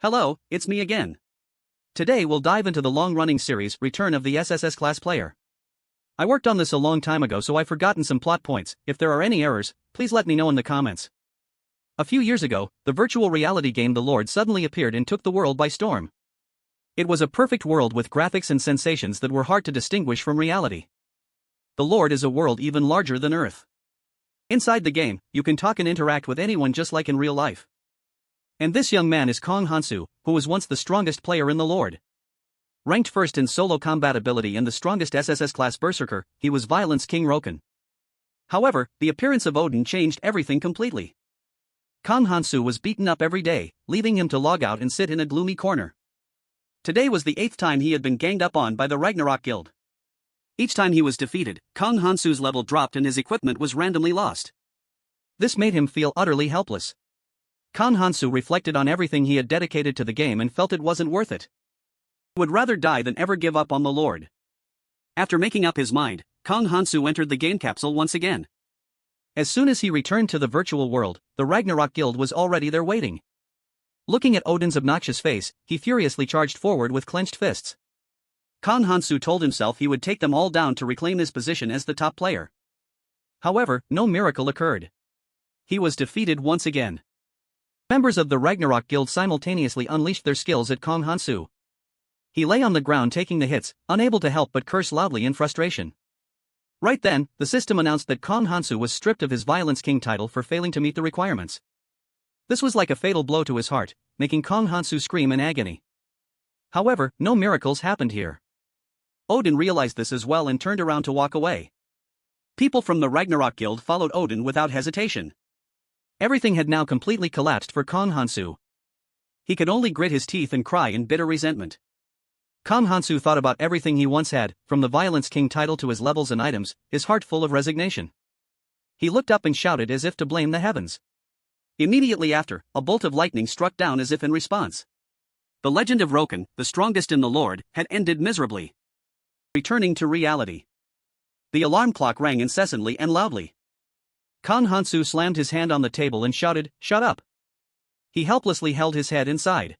Hello, it's me again. Today we'll dive into the long-running series Return of the SSS class player. I worked on this a long time ago, so I've forgotten some plot points. If there are any errors, please let me know in the comments. A few years ago, the virtual reality game The Lord suddenly appeared and took the world by storm. It was a perfect world with graphics and sensations that were hard to distinguish from reality. The Lord is a world even larger than Earth. Inside the game, you can talk and interact with anyone just like in real life. And this young man is Kong Hansu, who was once the strongest player in the Lord. Ranked first in solo combat ability and the strongest SSS class berserker, he was Violence King Roken. However, the appearance of Odin changed everything completely. Kong Hansu was beaten up every day, leaving him to log out and sit in a gloomy corner. Today was the 8th time he had been ganged up on by the Ragnarok Guild. Each time he was defeated, Kong Hansu's level dropped and his equipment was randomly lost. This made him feel utterly helpless. Kong Hansu reflected on everything he had dedicated to the game and felt it wasn't worth it. He would rather die than ever give up on the Lord. After making up his mind, Kong Hansu entered the game capsule once again. As soon as he returned to the virtual world, the Ragnarok Guild was already there waiting. Looking at Odin's obnoxious face, he furiously charged forward with clenched fists. Kong Hansu told himself he would take them all down to reclaim his position as the top player. However, no miracle occurred. He was defeated once again. Members of the Ragnarok Guild simultaneously unleashed their skills at Kong Hansu. He lay on the ground taking the hits, unable to help but curse loudly in frustration. Right then, the system announced that Kong Hansu was stripped of his Violence King title for failing to meet the requirements. This was like a fatal blow to his heart, making Kong Hansu scream in agony. However, no miracles happened here. Odin realized this as well and turned around to walk away. People from the Ragnarok Guild followed Odin without hesitation. Everything had now completely collapsed for Kong Hansu. He could only grit his teeth and cry in bitter resentment. Kong Hansu thought about everything he once had, from the Violence King title to his levels and items, his heart full of resignation. He looked up and shouted as if to blame the heavens. Immediately after, a bolt of lightning struck down as if in response. The legend of Roken, the strongest in the Lord, had ended miserably. Returning to reality. The alarm clock rang incessantly and loudly. Kong Hansu slammed his hand on the table and shouted, "Shut up!" He helplessly held his head inside.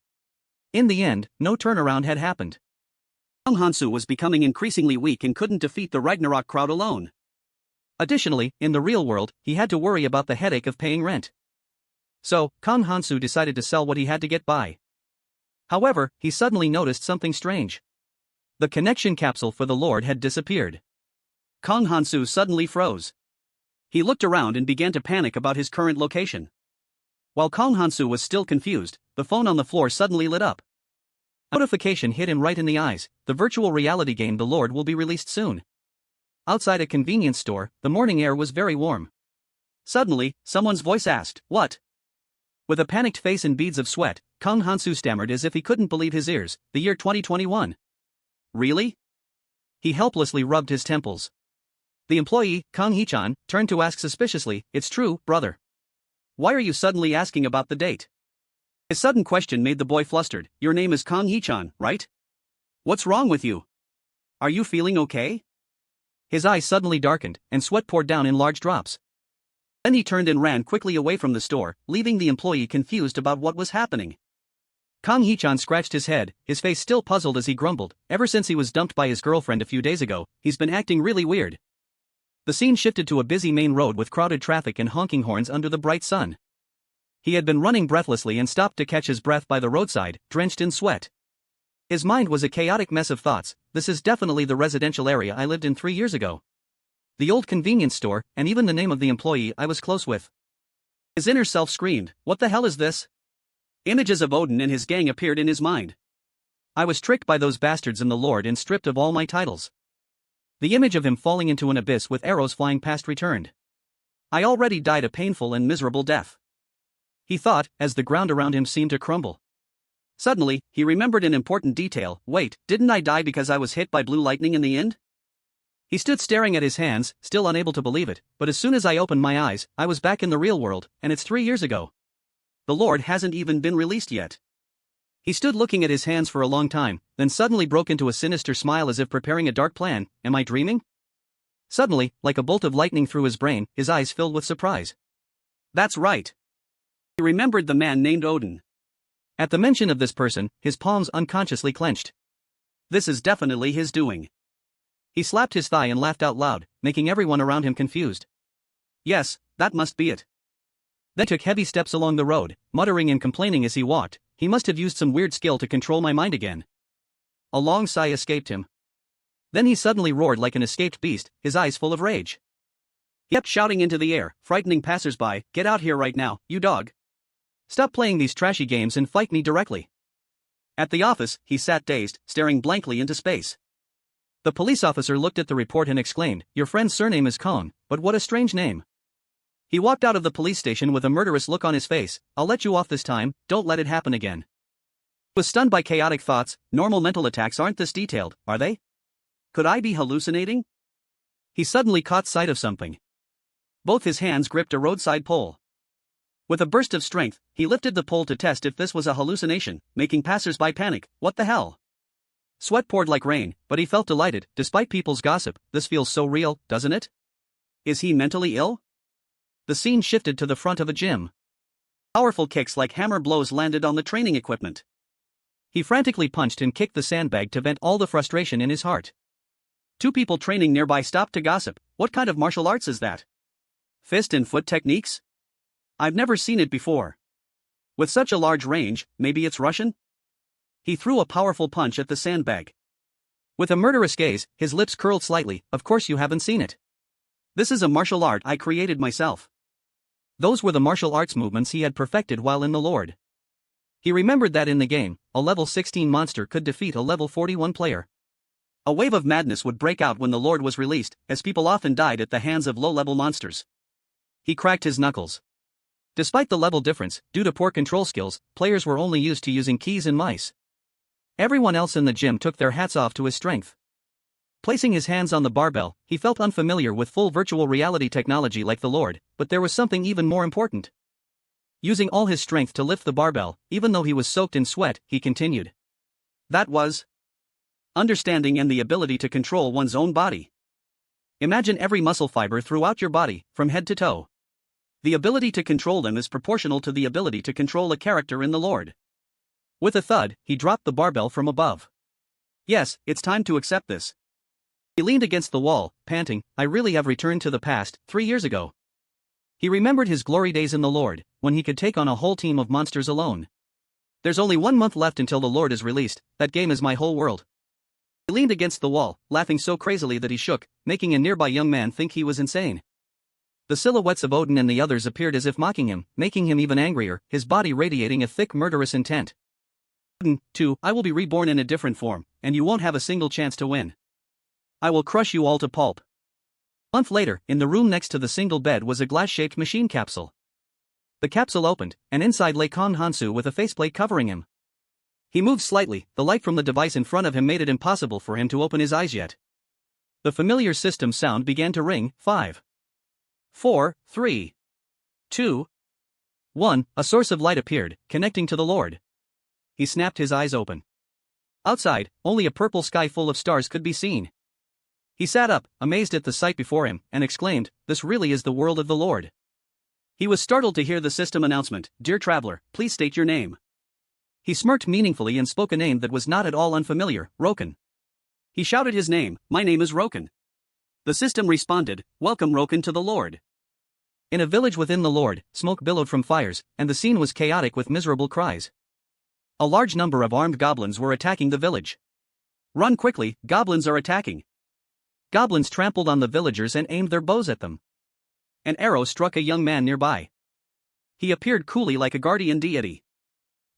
In the end, no turnaround had happened. Kong Hansu was becoming increasingly weak and couldn't defeat the Ragnarok crowd alone. Additionally, in the real world, he had to worry about the headache of paying rent. So, Kong Hansu decided to sell what he had to get by. However, he suddenly noticed something strange. The connection capsule for the Lord had disappeared. Kong Hansu suddenly froze. He looked around and began to panic about his current location. While Kong Hansu was still confused, the phone on the floor suddenly lit up. A notification hit him right in the eyes. The virtual reality game The Lord will be released soon. Outside a convenience store, the morning air was very warm. Suddenly, someone's voice asked, "What?" With a panicked face and beads of sweat, Kong Hansu stammered as if he couldn't believe his ears. The year 2021. Really? He helplessly rubbed his temples. The employee, Kong Hee-chan, turned to ask suspiciously, "It's true, brother. Why are you suddenly asking about the date?" His sudden question made the boy flustered. "Your name is Kong Hee-chan, right? What's wrong with you? Are you feeling okay?" His eyes suddenly darkened, and sweat poured down in large drops. Then he turned and ran quickly away from the store, leaving the employee confused about what was happening. Kong Hee-chan scratched his head, his face still puzzled as he grumbled, "Ever since he was dumped by his girlfriend a few days ago, he's been acting really weird." The scene shifted to a busy main road with crowded traffic and honking horns under the bright sun. He had been running breathlessly and stopped to catch his breath by the roadside, drenched in sweat. His mind was a chaotic mess of thoughts. This is definitely the residential area I lived in 3 years ago. The old convenience store, and even the name of the employee I was close with. His inner self screamed, "What the hell is this?" Images of Odin and his gang appeared in his mind. I was tricked by those bastards in the Lord and stripped of all my titles. The image of him falling into an abyss with arrows flying past returned. I already died a painful and miserable death. He thought, as the ground around him seemed to crumble. Suddenly, he remembered an important detail. "Wait, didn't I die because I was hit by blue lightning in the end?" He stood staring at his hands, still unable to believe it, but as soon as I opened my eyes, I was back in the real world, and it's 3 years ago. The Lord hasn't even been released yet. He stood looking at his hands for a long time, then suddenly broke into a sinister smile as if preparing a dark plan. Am I dreaming? Suddenly, like a bolt of lightning through his brain, his eyes filled with surprise. That's right. He remembered the man named Odin. At the mention of this person, his palms unconsciously clenched. This is definitely his doing. He slapped his thigh and laughed out loud, making everyone around him confused. Yes, that must be it. Then took heavy steps along the road, muttering and complaining as he walked. He must have used some weird skill to control my mind again. A long sigh escaped him. Then he suddenly roared like an escaped beast, his eyes full of rage. He kept shouting into the air, frightening passers-by, "Get out here right now, you dog! Stop playing these trashy games and fight me directly." At the office, he sat dazed, staring blankly into space. The police officer looked at the report and exclaimed, "Your friend's surname is Kong, but what a strange name." He walked out of the police station with a murderous look on his face. "I'll let you off this time, don't let it happen again." He was stunned by chaotic thoughts. Normal mental attacks aren't this detailed, are they? Could I be hallucinating? He suddenly caught sight of something. Both his hands gripped a roadside pole. With a burst of strength, he lifted the pole to test if this was a hallucination, making passers-by panic. What the hell? Sweat poured like rain, but he felt delighted. Despite people's gossip, this feels so real, doesn't it? Is he mentally ill? The scene shifted to the front of a gym. Powerful kicks like hammer blows landed on the training equipment. He frantically punched and kicked the sandbag to vent all the frustration in his heart. Two people training nearby stopped to gossip. What kind of martial arts is that? Fist and foot techniques? I've never seen it before. With such a large range, maybe it's Russian? He threw a powerful punch at the sandbag. With a murderous gaze, his lips curled slightly. Of course you haven't seen it. This is a martial art I created myself. Those were the martial arts movements he had perfected while in the Lord. He remembered that in the game, a level 16 monster could defeat a level 41 player. A wave of madness would break out when the Lord was released, as people often died at the hands of low-level monsters. He cracked his knuckles. Despite the level difference, due to poor control skills, players were only used to using keys and mice. Everyone else in the gym took their hats off to his strength. Placing his hands on the barbell, he felt unfamiliar with full virtual reality technology like the Lord, but there was something even more important. Using all his strength to lift the barbell, even though he was soaked in sweat, he continued. That was understanding and the ability to control one's own body. Imagine every muscle fiber throughout your body, from head to toe. The ability to control them is proportional to the ability to control a character in the Lord. With a thud, he dropped the barbell from above. Yes, it's time to accept this. He leaned against the wall, panting, I really have returned to the past, 3 years ago. He remembered his glory days in the Lord, when he could take on a whole team of monsters alone. There's only 1 month left until the Lord is released, that game is my whole world. He leaned against the wall, laughing so crazily that he shook, making a nearby young man think he was insane. The silhouettes of Odin and the others appeared as if mocking him, making him even angrier, his body radiating a thick murderous intent. Odin, too, I will be reborn in a different form, and you won't have a single chance to win. I will crush you all to pulp. A month later, in the room next to the single bed was a glass-shaped machine capsule. The capsule opened, and inside lay Kong Hansu with a faceplate covering him. He moved slightly, the light from the device in front of him made it impossible for him to open his eyes yet. The familiar system sound began to ring. 5, 4, 3, 2, 1, a source of light appeared, connecting to the Lord. He snapped his eyes open. Outside, only a purple sky full of stars could be seen. He sat up, amazed at the sight before him, and exclaimed, this really is the world of the Lord. He was startled to hear the system announcement, Dear traveler, please state your name. He smirked meaningfully and spoke a name that was not at all unfamiliar, Roken. He shouted his name, My name is Roken. The system responded, Welcome Roken to the Lord. In a village within the Lord, smoke billowed from fires, and the scene was chaotic with miserable cries. A large number of armed goblins were attacking the village. Run quickly, goblins are attacking. Goblins trampled on the villagers and aimed their bows at them. An arrow struck a young man nearby. He appeared coolly like a guardian deity.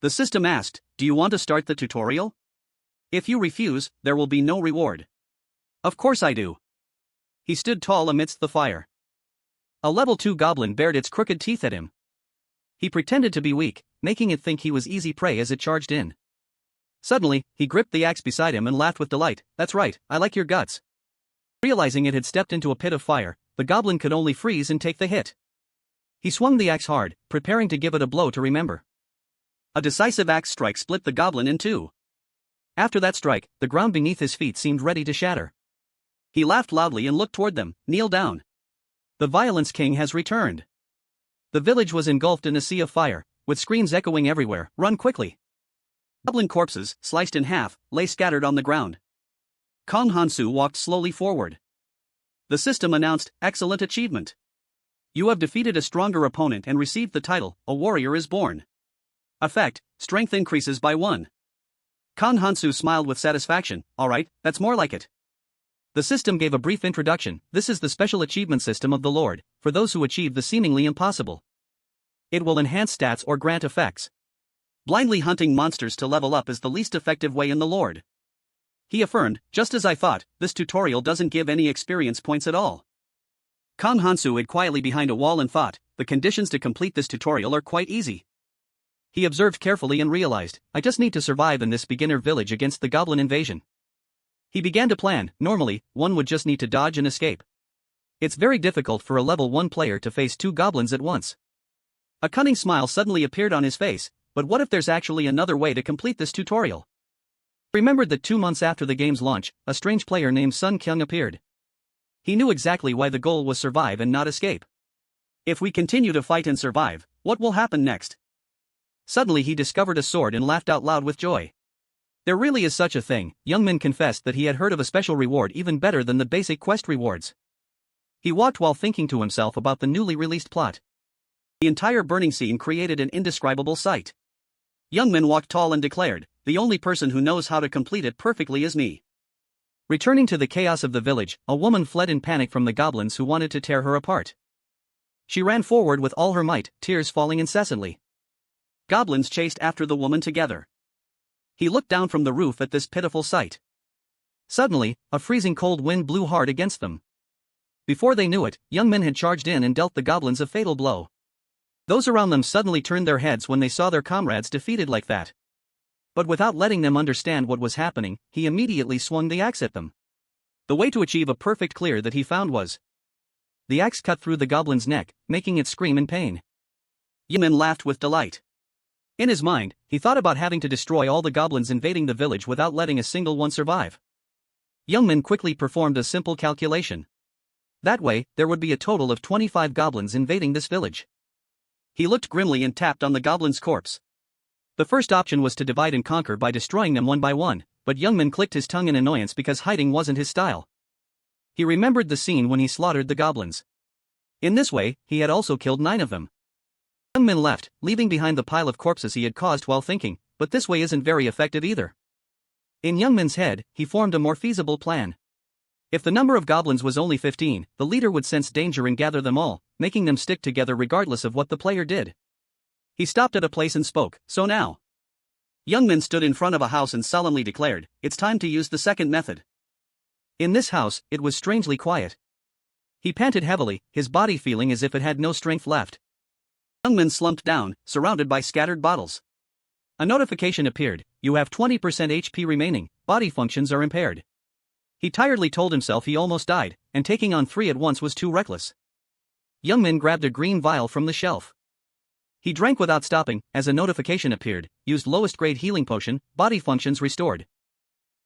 The system asked, Do you want to start the tutorial? If you refuse, there will be no reward. Of course I do. He stood tall amidst the fire. A level 2 goblin bared its crooked teeth at him. He pretended to be weak, making it think he was easy prey as it charged in. Suddenly, he gripped the axe beside him and laughed with delight. That's right, I like your guts. Realizing it had stepped into a pit of fire, the goblin could only freeze and take the hit. He swung the axe hard, preparing to give it a blow to remember. A decisive axe strike split the goblin in two. After that strike, the ground beneath his feet seemed ready to shatter. He laughed loudly and looked toward them. Kneel down. The Violence King has returned. The village was engulfed in a sea of fire, with screams echoing everywhere. Run quickly. Goblin corpses, sliced in half, lay scattered on the ground. Kong Hansu walked slowly forward. The system announced, "Excellent achievement. You have defeated a stronger opponent and received the title, A Warrior is Born. Effect, strength increases by 1. Kong Hansu smiled with satisfaction. Alright, that's more like it. The system gave a brief introduction. This is the special achievement system of the Lord, for those who achieve the seemingly impossible. It will enhance stats or grant effects. Blindly hunting monsters to level up is the least effective way in the Lord. He affirmed, just as I thought, this tutorial doesn't give any experience points at all. Kong Hansu hid quietly behind a wall and thought, the conditions to complete this tutorial are quite easy. He observed carefully and realized, I just need to survive in this beginner village against the goblin invasion. He began to plan. Normally, one would just need to dodge and escape. It's very difficult for a level 1 player to face 2 goblins at once. A cunning smile suddenly appeared on his face, but what if there's actually another way to complete this tutorial? Remembered that 2 months after the game's launch, a strange player named Sun Kyung appeared. He knew exactly why the goal was survive and not escape. If we continue to fight and survive, what will happen next? Suddenly he discovered a sword and laughed out loud with joy. There really is such a thing. Youngmin confessed that he had heard of a special reward even better than the basic quest rewards. He walked while thinking to himself about the newly released plot. The entire burning scene created an indescribable sight. Youngmin walked tall and declared, the only person who knows how to complete it perfectly is me. Returning to the chaos of the village, a woman fled in panic from the goblins who wanted to tear her apart. She ran forward with all her might, tears falling incessantly. Goblins chased after the woman together. He looked down from the roof at this pitiful sight. Suddenly, a freezing cold wind blew hard against them. Before they knew it, young men had charged in and dealt the goblins a fatal blow. Those around them suddenly turned their heads when they saw their comrades defeated like that. But without letting them understand what was happening, he immediately swung the axe at them. The way to achieve a perfect clear that he found was. The axe cut through the goblin's neck, making it scream in pain. Yemin laughed with delight. In his mind, he thought about having to destroy all the goblins invading the village without letting a single one survive. Youngmin quickly performed a simple calculation. That way, there would be a total of 25 goblins invading this village. He looked grimly and tapped on the goblin's corpse. The first option was to divide and conquer by destroying them one by one, but Youngmin clicked his tongue in annoyance because hiding wasn't his style. He remembered the scene when he slaughtered the goblins. In this way, he had also killed 9 of them. Youngmin left, leaving behind the pile of corpses he had caused while thinking, but this way isn't very effective either. In Youngmin's head, he formed a more feasible plan. If the number of goblins was only 15, the leader would sense danger and gather them all, making them stick together regardless of what the player did. He stopped at a place and spoke, so now. Youngmin stood in front of a house and solemnly declared, it's time to use the second method. In this house, it was strangely quiet. He panted heavily, his body feeling as if it had no strength left. Youngmin slumped down, surrounded by scattered bottles. A notification appeared, you have 20% HP remaining, body functions are impaired. He tiredly told himself he almost died, and taking on 3 at once was too reckless. Youngmin grabbed a green vial from the shelf. He drank without stopping, as a notification appeared, used lowest grade healing potion, body functions restored.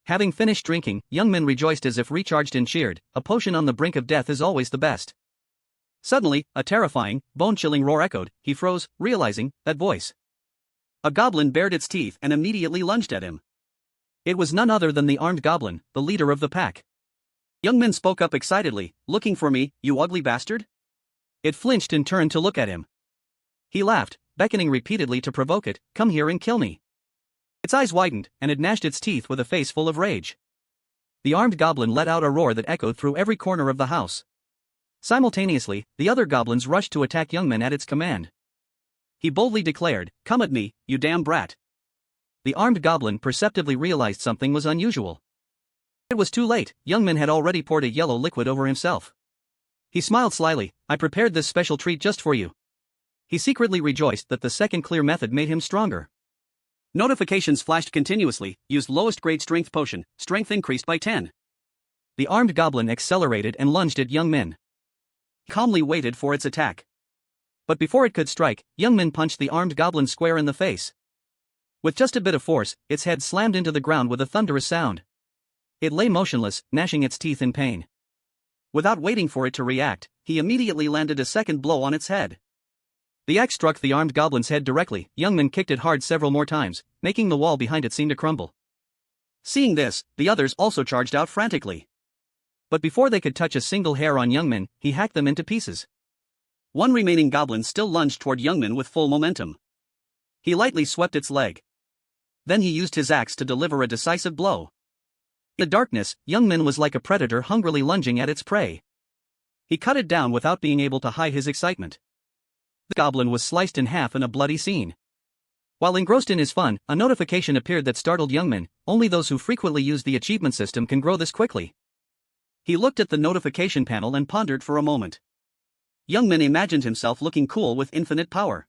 Having finished drinking, Youngmin rejoiced as if recharged and cheered, a potion on the brink of death is always the best. Suddenly, a terrifying, bone-chilling roar echoed. He froze, realizing that voice. A goblin bared its teeth and immediately lunged at him. It was none other than the armed goblin, the leader of the pack. Youngmin spoke up excitedly, looking for me, you ugly bastard? It flinched and turned to look at him. He laughed, beckoning repeatedly to provoke it, come here and kill me. Its eyes widened, and it gnashed its teeth with a face full of rage. The armed goblin let out a roar that echoed through every corner of the house. Simultaneously, the other goblins rushed to attack Youngmin at its command. He boldly declared, come at me, you damn brat. The armed goblin perceptibly realized something was unusual. It was too late, Youngmin had already poured a yellow liquid over himself. He smiled slyly, I prepared this special treat just for you. He secretly rejoiced that the second clear method made him stronger. Notifications flashed continuously, used lowest grade strength potion, strength increased by 10. The armed goblin accelerated and lunged at Youngmin. Calmly waited for its attack. But before it could strike, Youngmin punched the armed goblin square in the face. With just a bit of force, its head slammed into the ground with a thunderous sound. It lay motionless, gnashing its teeth in pain. Without waiting for it to react, he immediately landed a second blow on its head. The axe struck the armed goblin's head directly. Youngman kicked it hard several more times, making the wall behind it seem to crumble. Seeing this, the others also charged out frantically. But before they could touch a single hair on Youngman, he hacked them into pieces. One remaining goblin still lunged toward Youngman with full momentum. He lightly swept its leg. Then he used his axe to deliver a decisive blow. In the darkness, Youngman was like a predator hungrily lunging at its prey. He cut it down without being able to hide his excitement. The goblin was sliced in half in a bloody scene. While engrossed in his fun, a notification appeared that startled Youngman. Only those who frequently use the achievement system can grow this quickly. He looked at the notification panel and pondered for a moment. Youngman imagined himself looking cool with infinite power.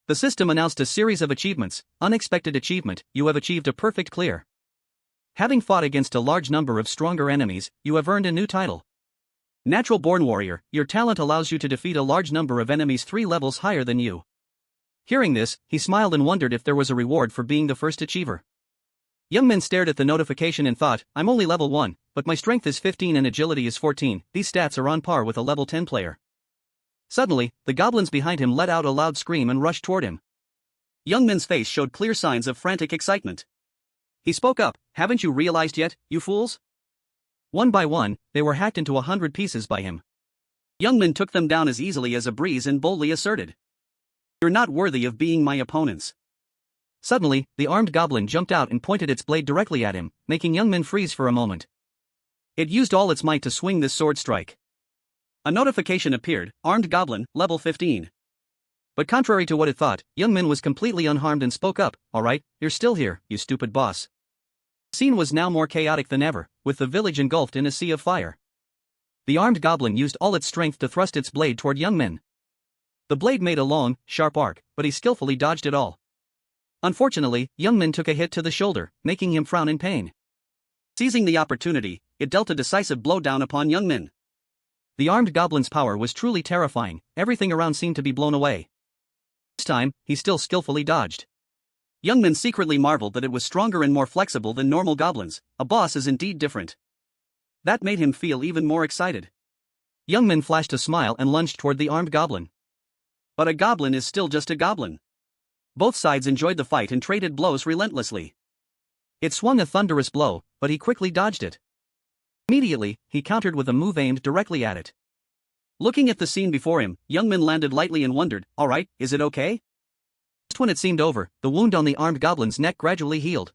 The system announced a series of achievements. Unexpected achievement: you have achieved a perfect clear. Having fought against a large number of stronger enemies, you have earned a new title. Natural born warrior: your talent allows you to defeat a large number of enemies 3 levels higher than you. Hearing this, he smiled and wondered if there was a reward for being the first achiever. Youngman stared at the notification and thought, I'm only level 1, but my strength is 15 and agility is 14, these stats are on par with a level 10 player. Suddenly, the goblins behind him let out a loud scream and rushed toward him. Youngman's face showed clear signs of frantic excitement. He spoke up, haven't you realized yet, you fools? One by one, they were hacked into 100 pieces by him. Youngman took them down as easily as a breeze and boldly asserted, you're not worthy of being my opponents. Suddenly, the armed goblin jumped out and pointed its blade directly at him, making Youngman freeze for a moment. It used all its might to swing this sword strike. A notification appeared, armed goblin, level 15. But contrary to what it thought, Youngman was completely unharmed and spoke up, alright, you're still here, you stupid boss. The scene was now more chaotic than ever, with the village engulfed in a sea of fire. The armed goblin used all its strength to thrust its blade toward Youngman. The blade made a long, sharp arc, but he skillfully dodged it all. Unfortunately, Youngman took a hit to the shoulder, making him frown in pain. Seizing the opportunity, it dealt a decisive blow down upon Youngman. The armed goblin's power was truly terrifying, everything around seemed to be blown away. This time, he still skillfully dodged. Youngman secretly marveled that it was stronger and more flexible than normal goblins. A boss is indeed different. That made him feel even more excited. Youngman flashed a smile and lunged toward the armed goblin. But a goblin is still just a goblin. Both sides enjoyed the fight and traded blows relentlessly. It swung a thunderous blow, but he quickly dodged it. Immediately, he countered with a move aimed directly at it. Looking at the scene before him, Youngman landed lightly and wondered, alright, is it okay? Just when it seemed over, the wound on the armed goblin's neck gradually healed.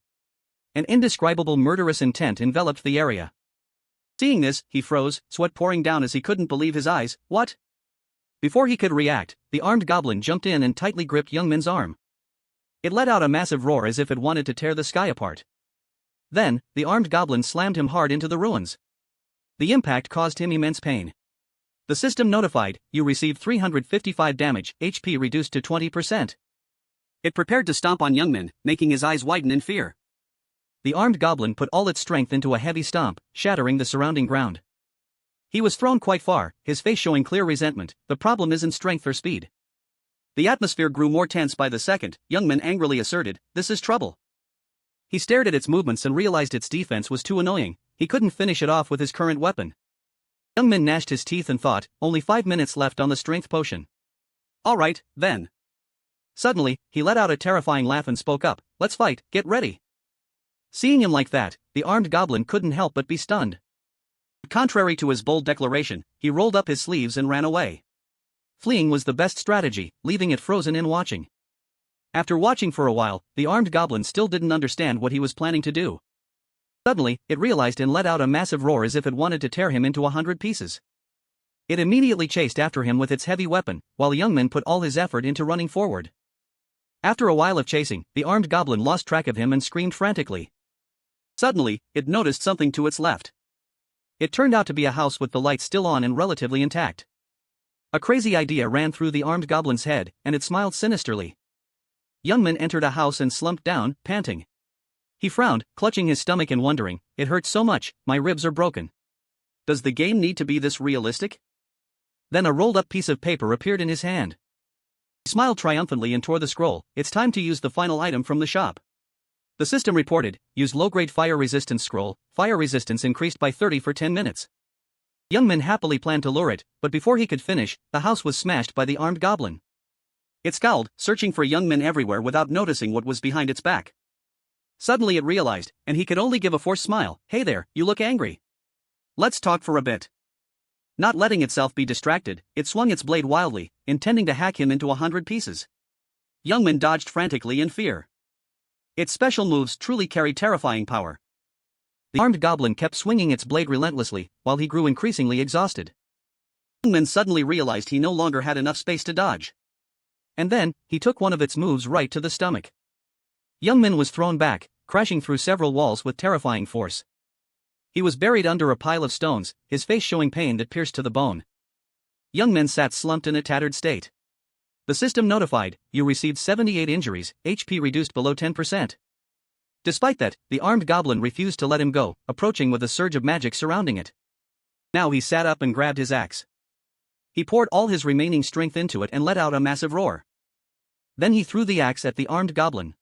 An indescribable murderous intent enveloped the area. Seeing this, he froze, sweat pouring down as he couldn't believe his eyes. What? Before he could react, the armed goblin jumped in and tightly gripped Youngman's arm. It let out a massive roar as if it wanted to tear the sky apart. Then, the armed goblin slammed him hard into the ruins. The impact caused him immense pain. The system notified, you received 355 damage, HP reduced to 20%. It prepared to stomp on Youngman, making his eyes widen in fear. The armed goblin put all its strength into a heavy stomp, shattering the surrounding ground. He was thrown quite far, his face showing clear resentment. The problem isn't strength or speed. The atmosphere grew more tense by the second. Youngman angrily asserted, this is trouble. He stared at its movements and realized its defense was too annoying. He couldn't finish it off with his current weapon. Youngman gnashed his teeth and thought, only 5 minutes left on the strength potion. Alright, then. Suddenly, he let out a terrifying laugh and spoke up, let's fight, get ready. Seeing him like that, the armed goblin couldn't help but be stunned. Contrary to his bold declaration, he rolled up his sleeves and ran away. Fleeing was the best strategy, leaving it frozen in watching. After watching for a while, the armed goblin still didn't understand what he was planning to do. Suddenly, it realized and let out a massive roar as if it wanted to tear him into 100 pieces. It immediately chased after him with its heavy weapon, while Youngman put all his effort into running forward. After a while of chasing, the armed goblin lost track of him and screamed frantically. Suddenly, it noticed something to its left. It turned out to be a house with the lights still on and relatively intact. A crazy idea ran through the armed goblin's head, and it smiled sinisterly. Youngman entered a house and slumped down, panting. He frowned, clutching his stomach and wondering, it hurts so much, my ribs are broken. Does the game need to be this realistic? Then a rolled-up piece of paper appeared in his hand. He smiled triumphantly and tore the scroll. It's time to use the final item from the shop. The system reported, use low-grade fire resistance scroll, fire resistance increased by 30 for 10 minutes. Youngman happily planned to lure it, but before he could finish, the house was smashed by the armed goblin. It scowled, searching for young men everywhere without noticing what was behind its back. Suddenly it realized, and he could only give a forced smile, "Hey there, you look angry. Let's talk for a bit." Not letting itself be distracted, it swung its blade wildly, intending to hack him into 100 pieces. Youngman dodged frantically in fear. Its special moves truly carried terrifying power. The armed goblin kept swinging its blade relentlessly, while he grew increasingly exhausted. Youngman suddenly realized he no longer had enough space to dodge. And then, he took one of its moves right to the stomach. Youngman was thrown back, crashing through several walls with terrifying force. He was buried under a pile of stones, his face showing pain that pierced to the bone. Youngman sat slumped in a tattered state. The system notified, "You received 78 injuries, HP reduced below 10%. Despite that, the armed goblin refused to let him go, approaching with a surge of magic surrounding it. Now he sat up and grabbed his axe. He poured all his remaining strength into it and let out a massive roar. Then he threw the axe at the armed goblin.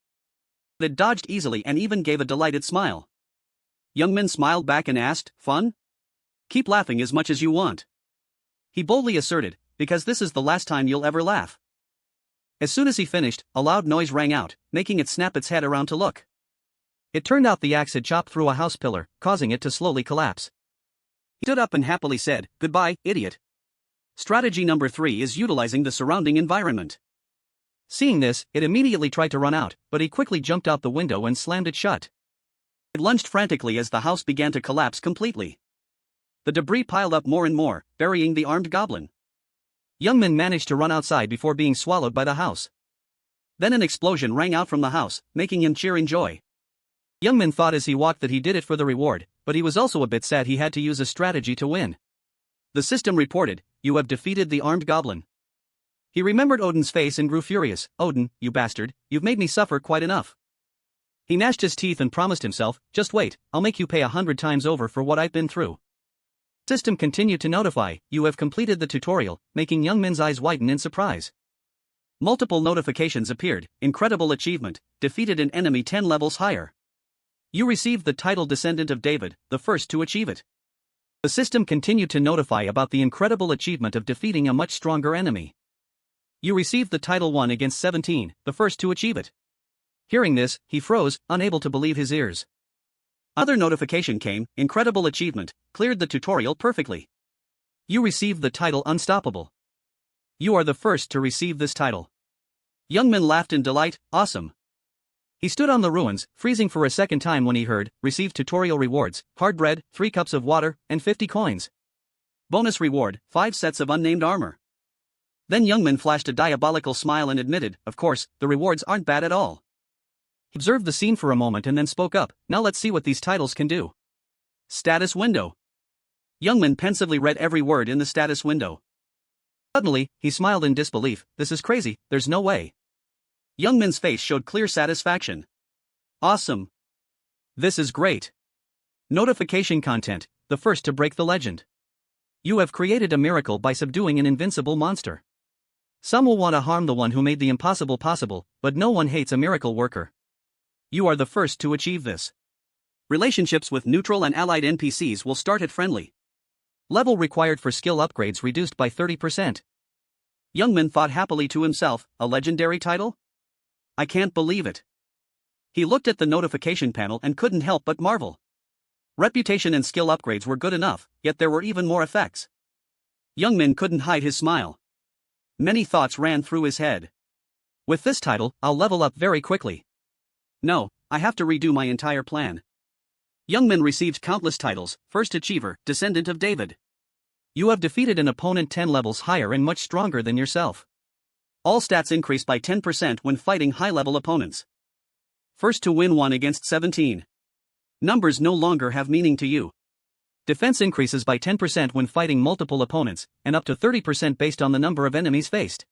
It dodged easily and even gave a delighted smile. Youngman smiled back and asked, "Fun? Keep laughing as much as you want," he boldly asserted, "because this is the last time you'll ever laugh." As soon as he finished, a loud noise rang out, making it snap its head around to look. It turned out the axe had chopped through a house pillar, causing it to slowly collapse. He stood up and happily said, "Goodbye, idiot." Strategy number 3 is utilizing the surrounding environment. Seeing this, it immediately tried to run out, but he quickly jumped out the window and slammed it shut. It lunged frantically as the house began to collapse completely. The debris piled up more and more, burying the armed goblin. Youngman managed to run outside before being swallowed by the house. Then an explosion rang out from the house, making him cheer in joy. Youngman thought as he walked that he did it for the reward, but he was also a bit sad he had to use a strategy to win. The system reported, "You have defeated the armed goblin." He remembered Odin's face and grew furious. "Odin, you bastard, you've made me suffer quite enough." He gnashed his teeth and promised himself, "Just wait, I'll make you pay 100 times over for what I've been through." The system continued to notify, "You have completed the tutorial," making Youngman's eyes widen in surprise. Multiple notifications appeared, "Incredible achievement, defeated an enemy 10 levels higher. You received the title Descendant of David, the first to achieve it." The system continued to notify about the incredible achievement of defeating a much stronger enemy. "You received the title 1 against 17, the first to achieve it." Hearing this, he froze, unable to believe his ears. Another notification came, "Incredible achievement, cleared the tutorial perfectly. You received the title Unstoppable. You are the first to receive this title." Youngman laughed in delight, "Awesome." He stood on the ruins, freezing for a second time when he heard, "Received tutorial rewards, hard bread, 3 cups of water, and 50 coins. Bonus reward, 5 sets of unnamed armor." Then Youngman flashed a diabolical smile and admitted, "Of course, the rewards aren't bad at all." He observed the scene for a moment and then spoke up, "Now let's see what these titles can do." Status window. Youngman pensively read every word in the status window. Suddenly, he smiled in disbelief. "This is crazy, there's no way." Youngman's face showed clear satisfaction. "Awesome. This is great." Notification content, "The first to break the legend. You have created a miracle by subduing an invincible monster. Some will want to harm the one who made the impossible possible, but no one hates a miracle worker. You are the first to achieve this. Relationships with neutral and allied NPCs will start at friendly. Level required for skill upgrades reduced by 30%. Youngman thought happily to himself, "A legendary title? I can't believe it." He looked at the notification panel and couldn't help but marvel. Reputation and skill upgrades were good enough, yet there were even more effects. Youngman couldn't hide his smile. Many thoughts ran through his head. With this title, I'll level up very quickly. No, I have to redo my entire plan. Youngman received countless titles, First Achiever, Descendant of David. You have defeated an opponent 10 levels higher and much stronger than yourself. All stats increase by 10% when fighting high-level opponents. First to win 1 against 17. Numbers no longer have meaning to you. Defense increases by 10% when fighting multiple opponents, and up to 30% based on the number of enemies faced.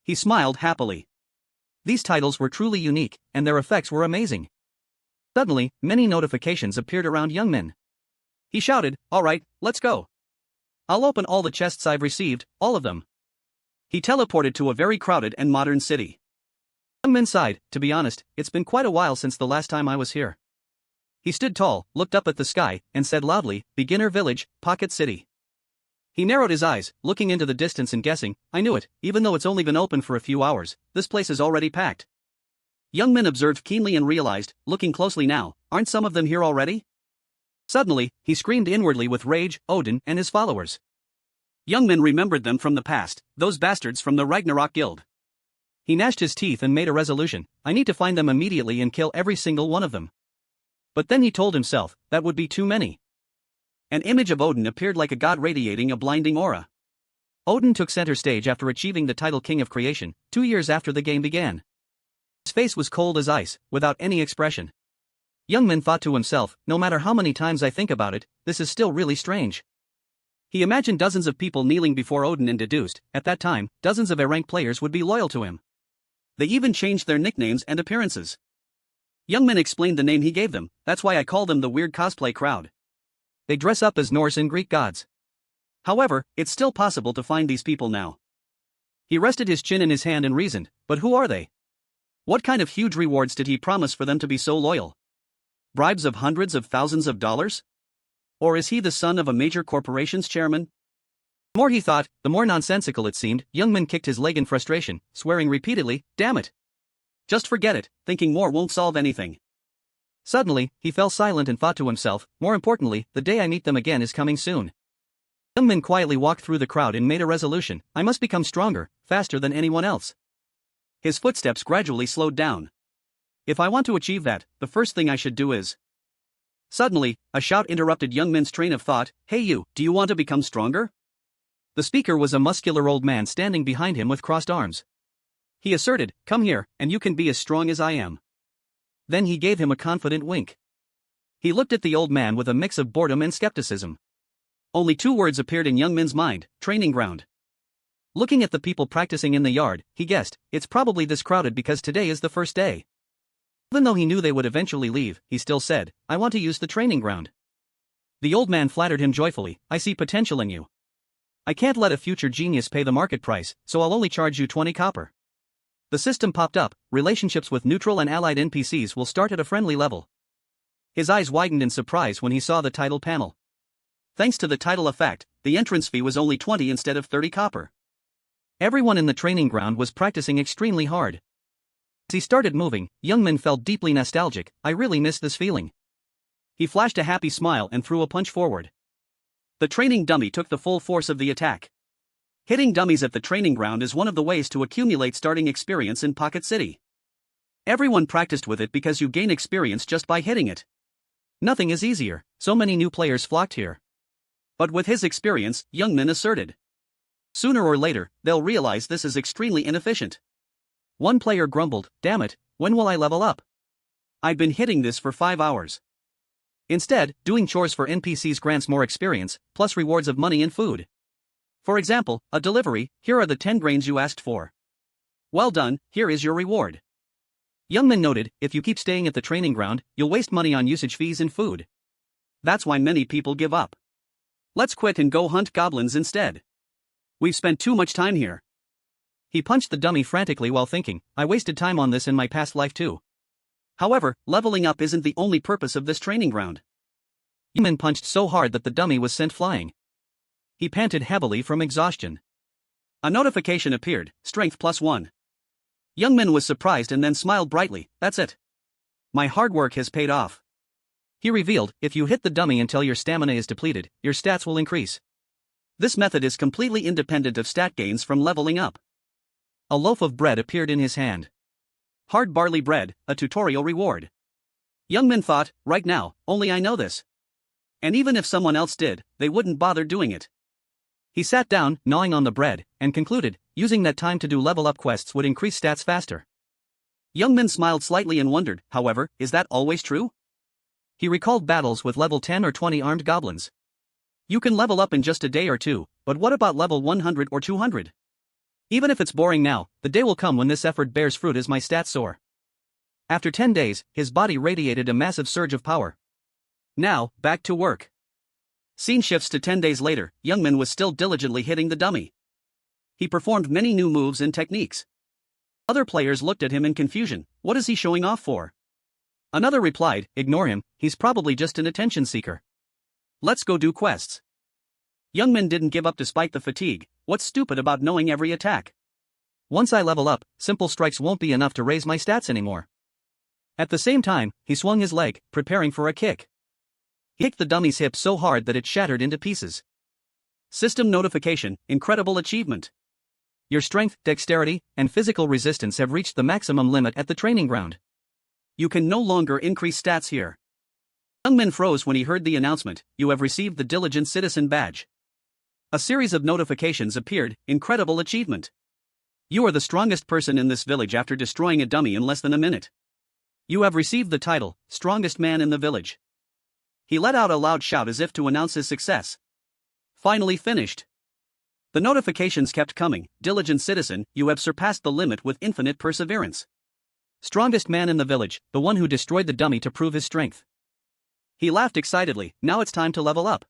He smiled happily. These titles were truly unique, and their effects were amazing. Suddenly, many notifications appeared around Youngman. He shouted, "All right, let's go. I'll open all the chests I've received, all of them." He teleported to a very crowded and modern city. Youngman sighed, "To be honest, it's been quite a while since the last time I was here." He stood tall, looked up at the sky, and said loudly, "Beginner Village, Pocket City." He narrowed his eyes, looking into the distance and guessing, I knew it, even though it's only been open for a few hours, this place is already packed. Young Min observed keenly and realized, looking closely now, aren't some of them here already? Suddenly, he screamed inwardly with rage, Odin and his followers. Young Min remembered them from the past, those bastards from the Ragnarok Guild. He gnashed his teeth and made a resolution, I need to find them immediately and kill every single one of them. But then he told himself, that would be too many. An image of Odin appeared like a god radiating a blinding aura. Odin took center stage after achieving the title King of Creation, 2 years after the game began. His face was cold as ice, without any expression. Young Min thought to himself, no matter how many times I think about it, this is still really strange. He imagined dozens of people kneeling before Odin and deduced, at that time, dozens of A-rank players would be loyal to him. They even changed their nicknames and appearances. Young Min explained the name he gave them, that's why I call them the weird cosplay crowd. They dress up as Norse and Greek gods. However, it's still possible to find these people now. He rested his chin in his hand and reasoned, but who are they? What kind of huge rewards did he promise for them to be so loyal? Bribes of hundreds of thousands of dollars? Or is he the son of a major corporation's chairman? The more he thought, the more nonsensical it seemed. Young Min kicked his leg in frustration, swearing repeatedly, damn it. Just forget it, thinking more won't solve anything. Suddenly, he fell silent and thought to himself, more importantly, the day I meet them again is coming soon. Young Min quietly walked through the crowd and made a resolution, I must become stronger, faster than anyone else. His footsteps gradually slowed down. If I want to achieve that, the first thing I should do is... Suddenly, a shout interrupted Young Min's train of thought, hey you, do you want to become stronger? The speaker was a muscular old man standing behind him with crossed arms. He asserted, come here, and you can be as strong as I am. Then he gave him a confident wink. He looked at the old man with a mix of boredom and skepticism. Only 2 words appeared in Young Min's mind, training ground. Looking at the people practicing in the yard, he guessed, it's probably this crowded because today is the first day. Even though he knew they would eventually leave, he still said, I want to use the training ground. The old man flattered him joyfully, I see potential in you. I can't let a future genius pay the market price, so I'll only charge you 20 copper. The system popped up, relationships with neutral and allied NPCs will start at a friendly level. His eyes widened in surprise when he saw the title panel. Thanks to the title effect, the entrance fee was only 20 instead of 30 copper. Everyone in the training ground was practicing extremely hard. As he started moving, Young Min felt deeply nostalgic, I really miss this feeling. He flashed a happy smile and threw a punch forward. The training dummy took the full force of the attack. Hitting dummies at the training ground is one of the ways to accumulate starting experience in Pocket City. Everyone practiced with it because you gain experience just by hitting it. Nothing is easier, so many new players flocked here. But with his experience, Young Min asserted. Sooner or later, they'll realize this is extremely inefficient. One player grumbled, damn it, when will I level up? I've been hitting this for 5 hours. Instead, doing chores for NPCs grants more experience, plus rewards of money and food. For example, a delivery, here are the 10 grains you asked for. Well done, here is your reward. Young Min noted, if you keep staying at the training ground, you'll waste money on usage fees and food. That's why many people give up. Let's quit and go hunt goblins instead. We've spent too much time here. He punched the dummy frantically while thinking, I wasted time on this in my past life too. However, leveling up isn't the only purpose of this training ground. Young Min punched so hard that the dummy was sent flying. He panted heavily from exhaustion. A notification appeared, strength +1. Young Min was surprised and then smiled brightly, that's it. My hard work has paid off. He revealed, if you hit the dummy until your stamina is depleted, your stats will increase. This method is completely independent of stat gains from leveling up. A loaf of bread appeared in his hand. Hard barley bread, a tutorial reward. Young Min thought, right now, only I know this. And even if someone else did, they wouldn't bother doing it. He sat down, gnawing on the bread, and concluded, using that time to do level up quests would increase stats faster. Young Min smiled slightly and wondered, however, is that always true? He recalled battles with level 10 or 20 armed goblins. You can level up in just a day or two, but what about level 100 or 200? Even if it's boring now, the day will come when this effort bears fruit as my stats soar. After 10 days, his body radiated a massive surge of power. Now, back to work. Scene shifts to 10 days later, Young Min was still diligently hitting the dummy. He performed many new moves and techniques. Other players looked at him in confusion, what is he showing off for? Another replied, ignore him, he's probably just an attention seeker. Let's go do quests. Youngmin didn't give up despite the fatigue. What's stupid about knowing every attack? Once I level up, simple strikes won't be enough to raise my stats anymore. At the same time, he swung his leg, preparing for a kick. He kicked the dummy's hip so hard that it shattered into pieces. System notification, incredible achievement. Your strength, dexterity, and physical resistance have reached the maximum limit at the training ground. You can no longer increase stats here. Youngmin froze when he heard the announcement, you have received the Diligent Citizen badge. A series of notifications appeared, incredible achievement. You are the strongest person in this village after destroying a dummy in less than a minute. You have received the title, strongest man in the village. He let out a loud shout as if to announce his success. Finally finished. The notifications kept coming, Diligent Citizen, you have surpassed the limit with infinite perseverance. Strongest man in the village, the one who destroyed the dummy to prove his strength. He laughed excitedly, now it's time to level up.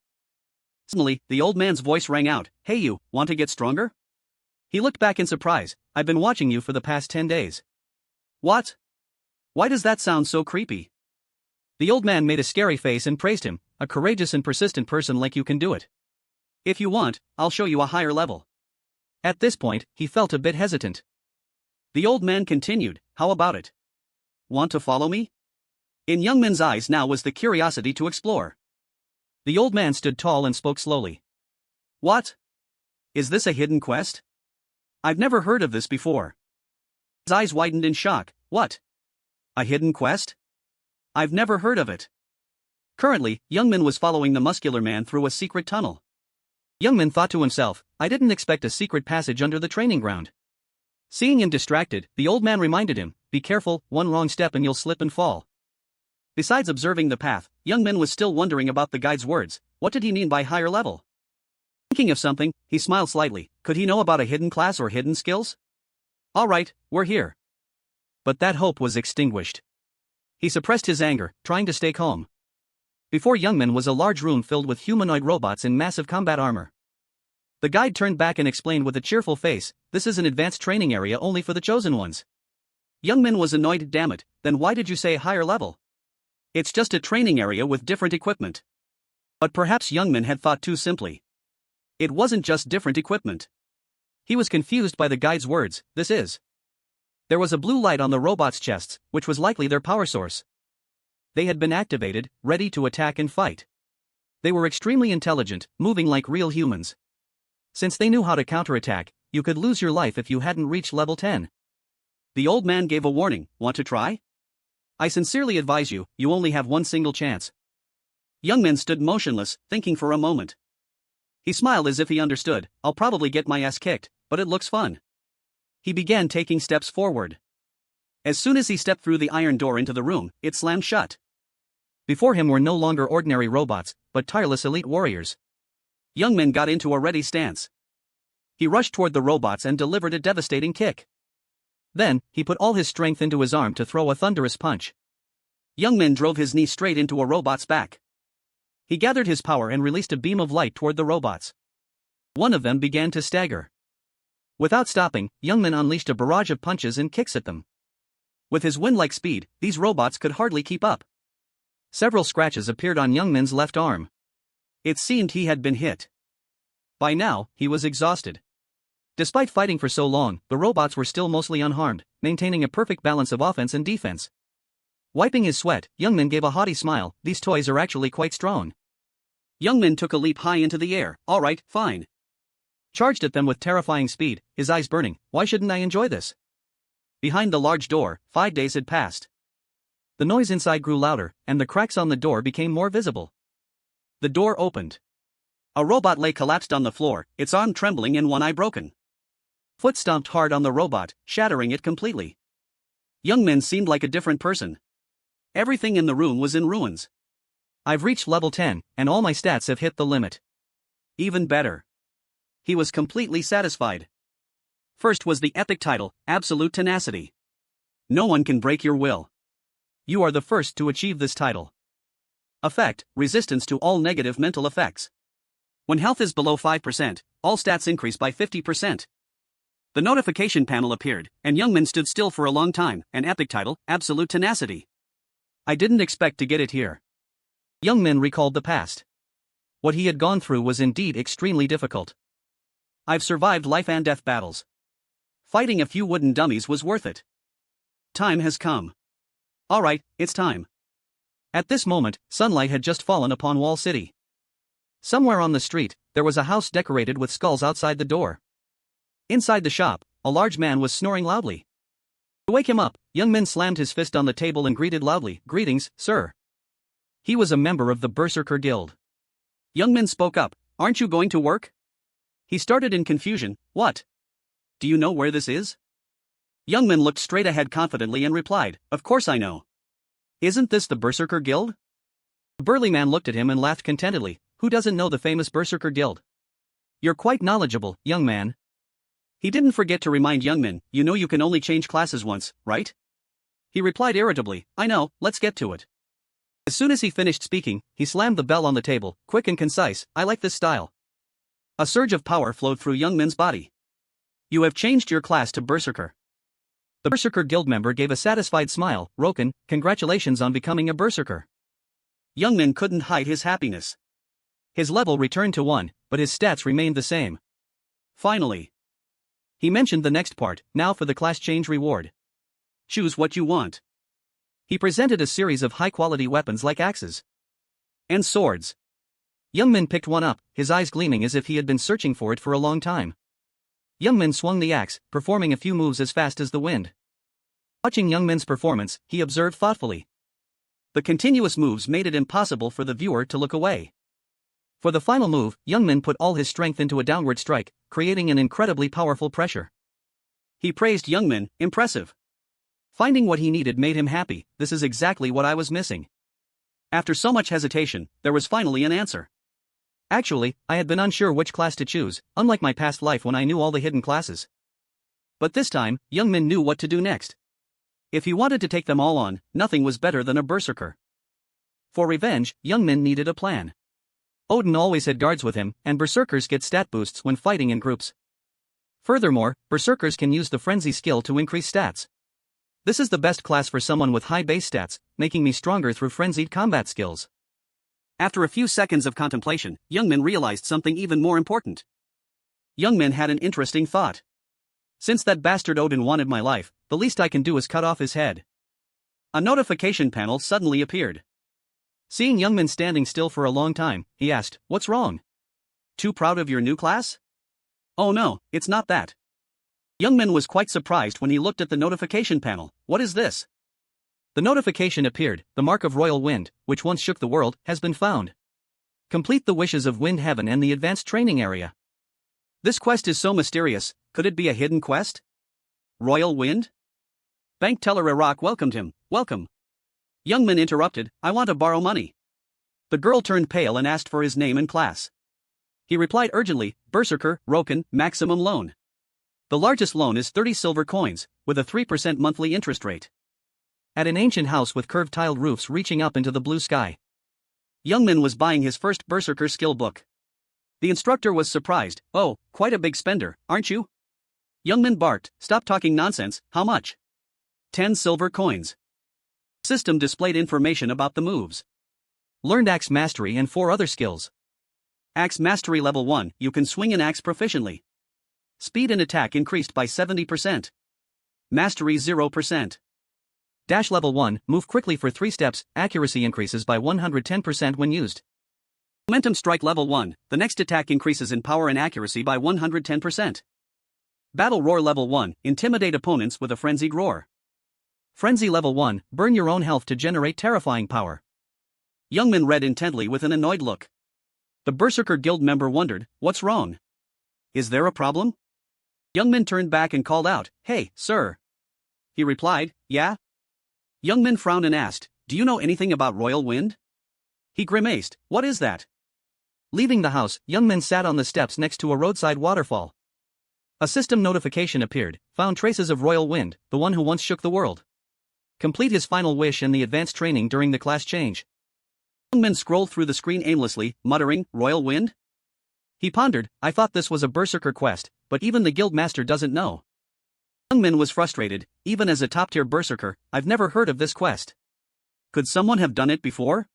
Suddenly, the old man's voice rang out, hey you, want to get stronger? He looked back in surprise, I've been watching you for the past 10 days. What? Why does that sound so creepy? The old man made a scary face and praised him, a courageous and persistent person like you can do it. If you want, I'll show you a higher level. At this point, he felt a bit hesitant. The old man continued, how about it? Want to follow me? In Youngmin's eyes now was the curiosity to explore. The old man stood tall and spoke slowly. What? Is this a hidden quest? I've never heard of this before. His eyes widened in shock, what? A hidden quest? I've never heard of it. Currently, Youngmin was following the muscular man through a secret tunnel. Youngmin thought to himself, I didn't expect a secret passage under the training ground. Seeing him distracted, the old man reminded him, be careful, one wrong step and you'll slip and fall. Besides observing the path, Youngmin was still wondering about the guide's words, what did he mean by higher level? Thinking of something, he smiled slightly, could he know about a hidden class or hidden skills? Alright, we're here. But that hope was extinguished. He suppressed his anger, trying to stay calm. Before Youngmin was a large room filled with humanoid robots in massive combat armor. The guide turned back and explained with a cheerful face, this is an advanced training area only for the chosen ones. Youngmin was annoyed, damn it, then why did you say higher level? It's just a training area with different equipment. But perhaps Youngmin had thought too simply. It wasn't just different equipment. He was confused by the guide's words, this is. There was a blue light on the robots' chests, which was likely their power source. They had been activated, ready to attack and fight. They were extremely intelligent, moving like real humans. Since they knew how to counterattack, you could lose your life if you hadn't reached level 10. The old man gave a warning, want to try? I sincerely advise you, you only have one single chance. Youngmin stood motionless, thinking for a moment. He smiled as if he understood, I'll probably get my ass kicked, but it looks fun. He began taking steps forward. As soon as he stepped through the iron door into the room, it slammed shut. Before him were no longer ordinary robots, but tireless elite warriors. Youngmin got into a ready stance. He rushed toward the robots and delivered a devastating kick. Then, he put all his strength into his arm to throw a thunderous punch. Youngmin drove his knee straight into a robot's back. He gathered his power and released a beam of light toward the robots. One of them began to stagger. Without stopping, Youngmin unleashed a barrage of punches and kicks at them. With his wind-like speed, these robots could hardly keep up. Several scratches appeared on Youngmin's left arm. It seemed he had been hit. By now, he was exhausted. Despite fighting for so long, the robots were still mostly unharmed, maintaining a perfect balance of offense and defense. Wiping his sweat, Youngmin gave a haughty smile, these toys are actually quite strong. Youngmin took a leap high into the air, alright, fine. Charged at them with terrifying speed, his eyes burning, why shouldn't I enjoy this? Behind the large door, 5 days had passed. The noise inside grew louder, and the cracks on the door became more visible. The door opened. A robot lay collapsed on the floor, its arm trembling and one eye broken. Foot stomped hard on the robot, shattering it completely. Youngmin seemed like a different person. Everything in the room was in ruins. I've reached level 10, and all my stats have hit the limit. Even better. He was completely satisfied. First was the epic title, Absolute Tenacity. No one can break your will. You are the first to achieve this title. Effect, resistance to all negative mental effects. When health is below 5%, all stats increase by 50%. The notification panel appeared, and Youngmin stood still for a long time, an epic title, Absolute Tenacity. I didn't expect to get it here. Youngmin recalled the past. What he had gone through was indeed extremely difficult. I've survived life and death battles. Fighting a few wooden dummies was worth it. Time has come. Alright, it's time. At this moment, sunlight had just fallen upon Wall City. Somewhere on the street, there was a house decorated with skulls outside the door. Inside the shop, a large man was snoring loudly. To wake him up, Young Min slammed his fist on the table and greeted loudly, "Greetings, sir." He was a member of the Berserker Guild. Young Min spoke up, "Aren't you going to work?" He started in confusion, "What? Do you know where this is?" Young Min looked straight ahead confidently and replied, "Of course I know. Isn't this the Berserker Guild?" The burly man looked at him and laughed contentedly. Who doesn't know the famous Berserker Guild? You're quite knowledgeable, young man. He didn't forget to remind Young Min, "You know you can only change classes once, right?" He replied irritably, "I know, let's get to it." As soon as he finished speaking, he slammed the bell on the table, quick and concise. "I like this style." A surge of power flowed through Young Min's body. "You have changed your class to Berserker." The Berserker Guild member gave a satisfied smile. "Roken, congratulations on becoming a Berserker." Young Min couldn't hide his happiness. His level returned to 1, but his stats remained the same. Finally. He mentioned the next part. "Now for the class change reward. Choose what you want." He presented a series of high-quality weapons like axes and swords. Young Min picked one up, his eyes gleaming as if he had been searching for it for a long time. Young Min swung the axe, performing a few moves as fast as the wind. Watching Young Min's performance, he observed thoughtfully. The continuous moves made it impossible for the viewer to look away. For the final move, Young Min put all his strength into a downward strike, creating an incredibly powerful pressure. He praised Young Min, "Impressive." Finding what he needed made him happy. "This is exactly what I was missing." After so much hesitation, there was finally an answer. "Actually, I had been unsure which class to choose, unlike my past life when I knew all the hidden classes. But this time, Young Min knew what to do next. If he wanted to take them all on, nothing was better than a berserker. For revenge, Young Min needed a plan. Odin always had guards with him, and berserkers get stat boosts when fighting in groups. Furthermore, berserkers can use the frenzy skill to increase stats. This is the best class for someone with high base stats, making me stronger through frenzied combat skills. After a few seconds of contemplation, Young Min realized something even more important. Young Min had an interesting thought. Since that bastard Odin wanted my life, the least I can do is cut off his head. A notification panel suddenly appeared. Seeing Young Min standing still for a long time, he asked, "What's wrong? Too proud of your new class?" "Oh no, it's not that." Young Min was quite surprised when he looked at the notification panel. "What is this?" The notification appeared. "The mark of royal wind, which once shook the world, has been found. Complete the wishes of Wind Heaven and the advanced training area." This quest is so mysterious. Could it be a hidden quest? Royal Wind? Bank teller Iraq welcomed him. "Welcome." Young Min interrupted, "I want to borrow money." The girl turned pale and asked for his name and class. He replied urgently, "Berserker, Roken, maximum loan. The largest loan is 30 silver coins, with a 3% monthly interest rate. At an ancient house with curved tiled roofs reaching up into the blue sky." Young Min was buying his first Berserker skill book. The instructor was surprised. "Oh, quite a big spender, aren't you?" Young Min barked, "Stop talking nonsense, how much?" 10 silver coins. System displayed information about the moves. Learned axe mastery and 4 other skills. Axe mastery level 1, you can swing an axe proficiently. Speed and attack increased by 70%. Mastery 0%. Dash level 1, move quickly for 3 steps, accuracy increases by 110% when used. Momentum strike level 1, the next attack increases in power and accuracy by 110%. Battle roar level 1, intimidate opponents with a frenzied roar. Frenzy level 1, burn your own health to generate terrifying power. Young Min read intently with an annoyed look. The Berserker Guild member wondered, "What's wrong? Is there a problem?" Young Min turned back and called out, "Hey, sir." He replied, "Yeah?" Young Min frowned and asked, "Do you know anything about Royal Wind?" He grimaced, "What is that?" Leaving the house, Young Min sat on the steps next to a roadside waterfall. A system notification appeared, "Found traces of Royal Wind, the one who once shook the world. Complete his final wish and the advanced training during the class change." Young Min scrolled through the screen aimlessly, muttering, "Royal Wind?" He pondered, "I thought this was a Berserker quest, but even the guild master doesn't know." Young Min was frustrated. "Even as a top-tier Berserker, I've never heard of this quest. Could someone have done it before?"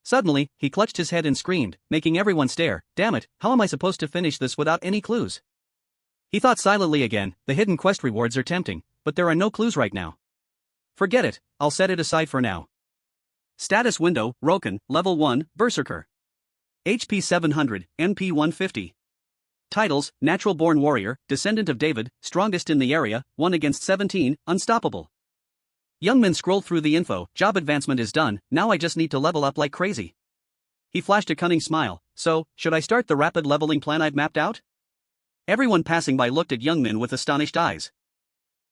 Suddenly, he clutched his head and screamed, making everyone stare. Damn it, how am I supposed to finish this without any clues? He thought silently again, the hidden quest rewards are tempting, but there are no clues right now. Forget it, I'll set it aside for now. Status window, Roken, level 1, berserker. HP 700, MP 150. Titles, Natural Born Warrior, Descendant of David, Strongest in the Area, 1 against 17, Unstoppable. Youngman scrolled through the info, job advancement is done, now I just need to level up like crazy. He flashed a cunning smile, so, should I start the rapid leveling plan I've mapped out? Everyone passing by looked at Youngman with astonished eyes.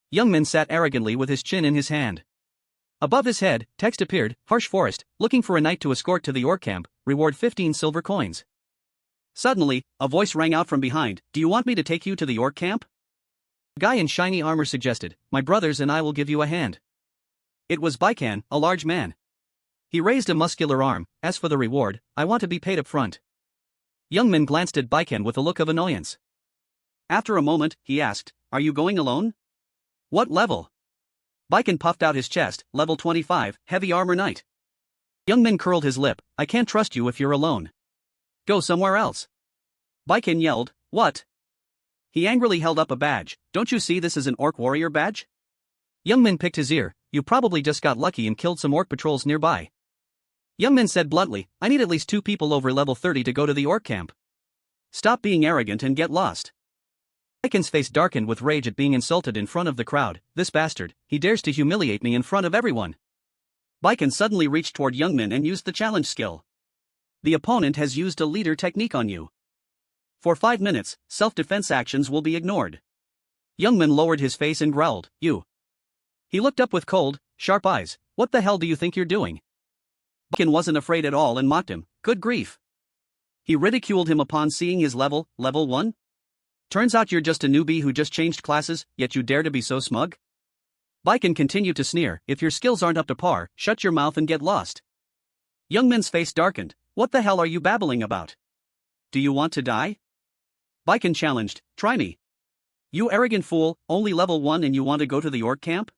Youngman sat arrogantly with his chin in his hand. Above his head, text appeared, Harsh Forest, looking for a knight to escort to the orc camp, reward 15 silver coins. Suddenly, a voice rang out from behind, do you want me to take you to the orc camp? A guy in shiny armor suggested, my brothers and I will give you a hand. It was Baikan, a large man. He raised a muscular arm, as for the reward, I want to be paid up front. Youngman glanced at Baikan with a look of annoyance. After a moment, he asked, are you going alone? What level? Baikan puffed out his chest, level 25, heavy armor knight. Youngman curled his lip, I can't trust you if you're alone. Go somewhere else. Baikan yelled, what? He angrily held up a badge, don't you see this is an orc warrior badge? Youngman picked his ear, you probably just got lucky and killed some orc patrols nearby. Youngman said bluntly, I need at least 2 people over level 30 to go to the orc camp. Stop being arrogant and get lost. Baikan's face darkened with rage at being insulted in front of the crowd, this bastard, he dares to humiliate me in front of everyone. Baikan suddenly reached toward Youngman and used the challenge skill. The opponent has used a leader technique on you. For 5 minutes, self-defense actions will be ignored. Youngman lowered his face and growled, you. He looked up with cold, sharp eyes, what the hell do you think you're doing? Baikan wasn't afraid at all and mocked him, good grief. He ridiculed him upon seeing his level 1? Turns out you're just a newbie who just changed classes, yet you dare to be so smug? Baikan continued to sneer, if your skills aren't up to par, shut your mouth and get lost. Youngman's face darkened, what the hell are you babbling about? Do you want to die? Baikan challenged, try me. You arrogant fool, only level 1 and you want to go to the orc camp?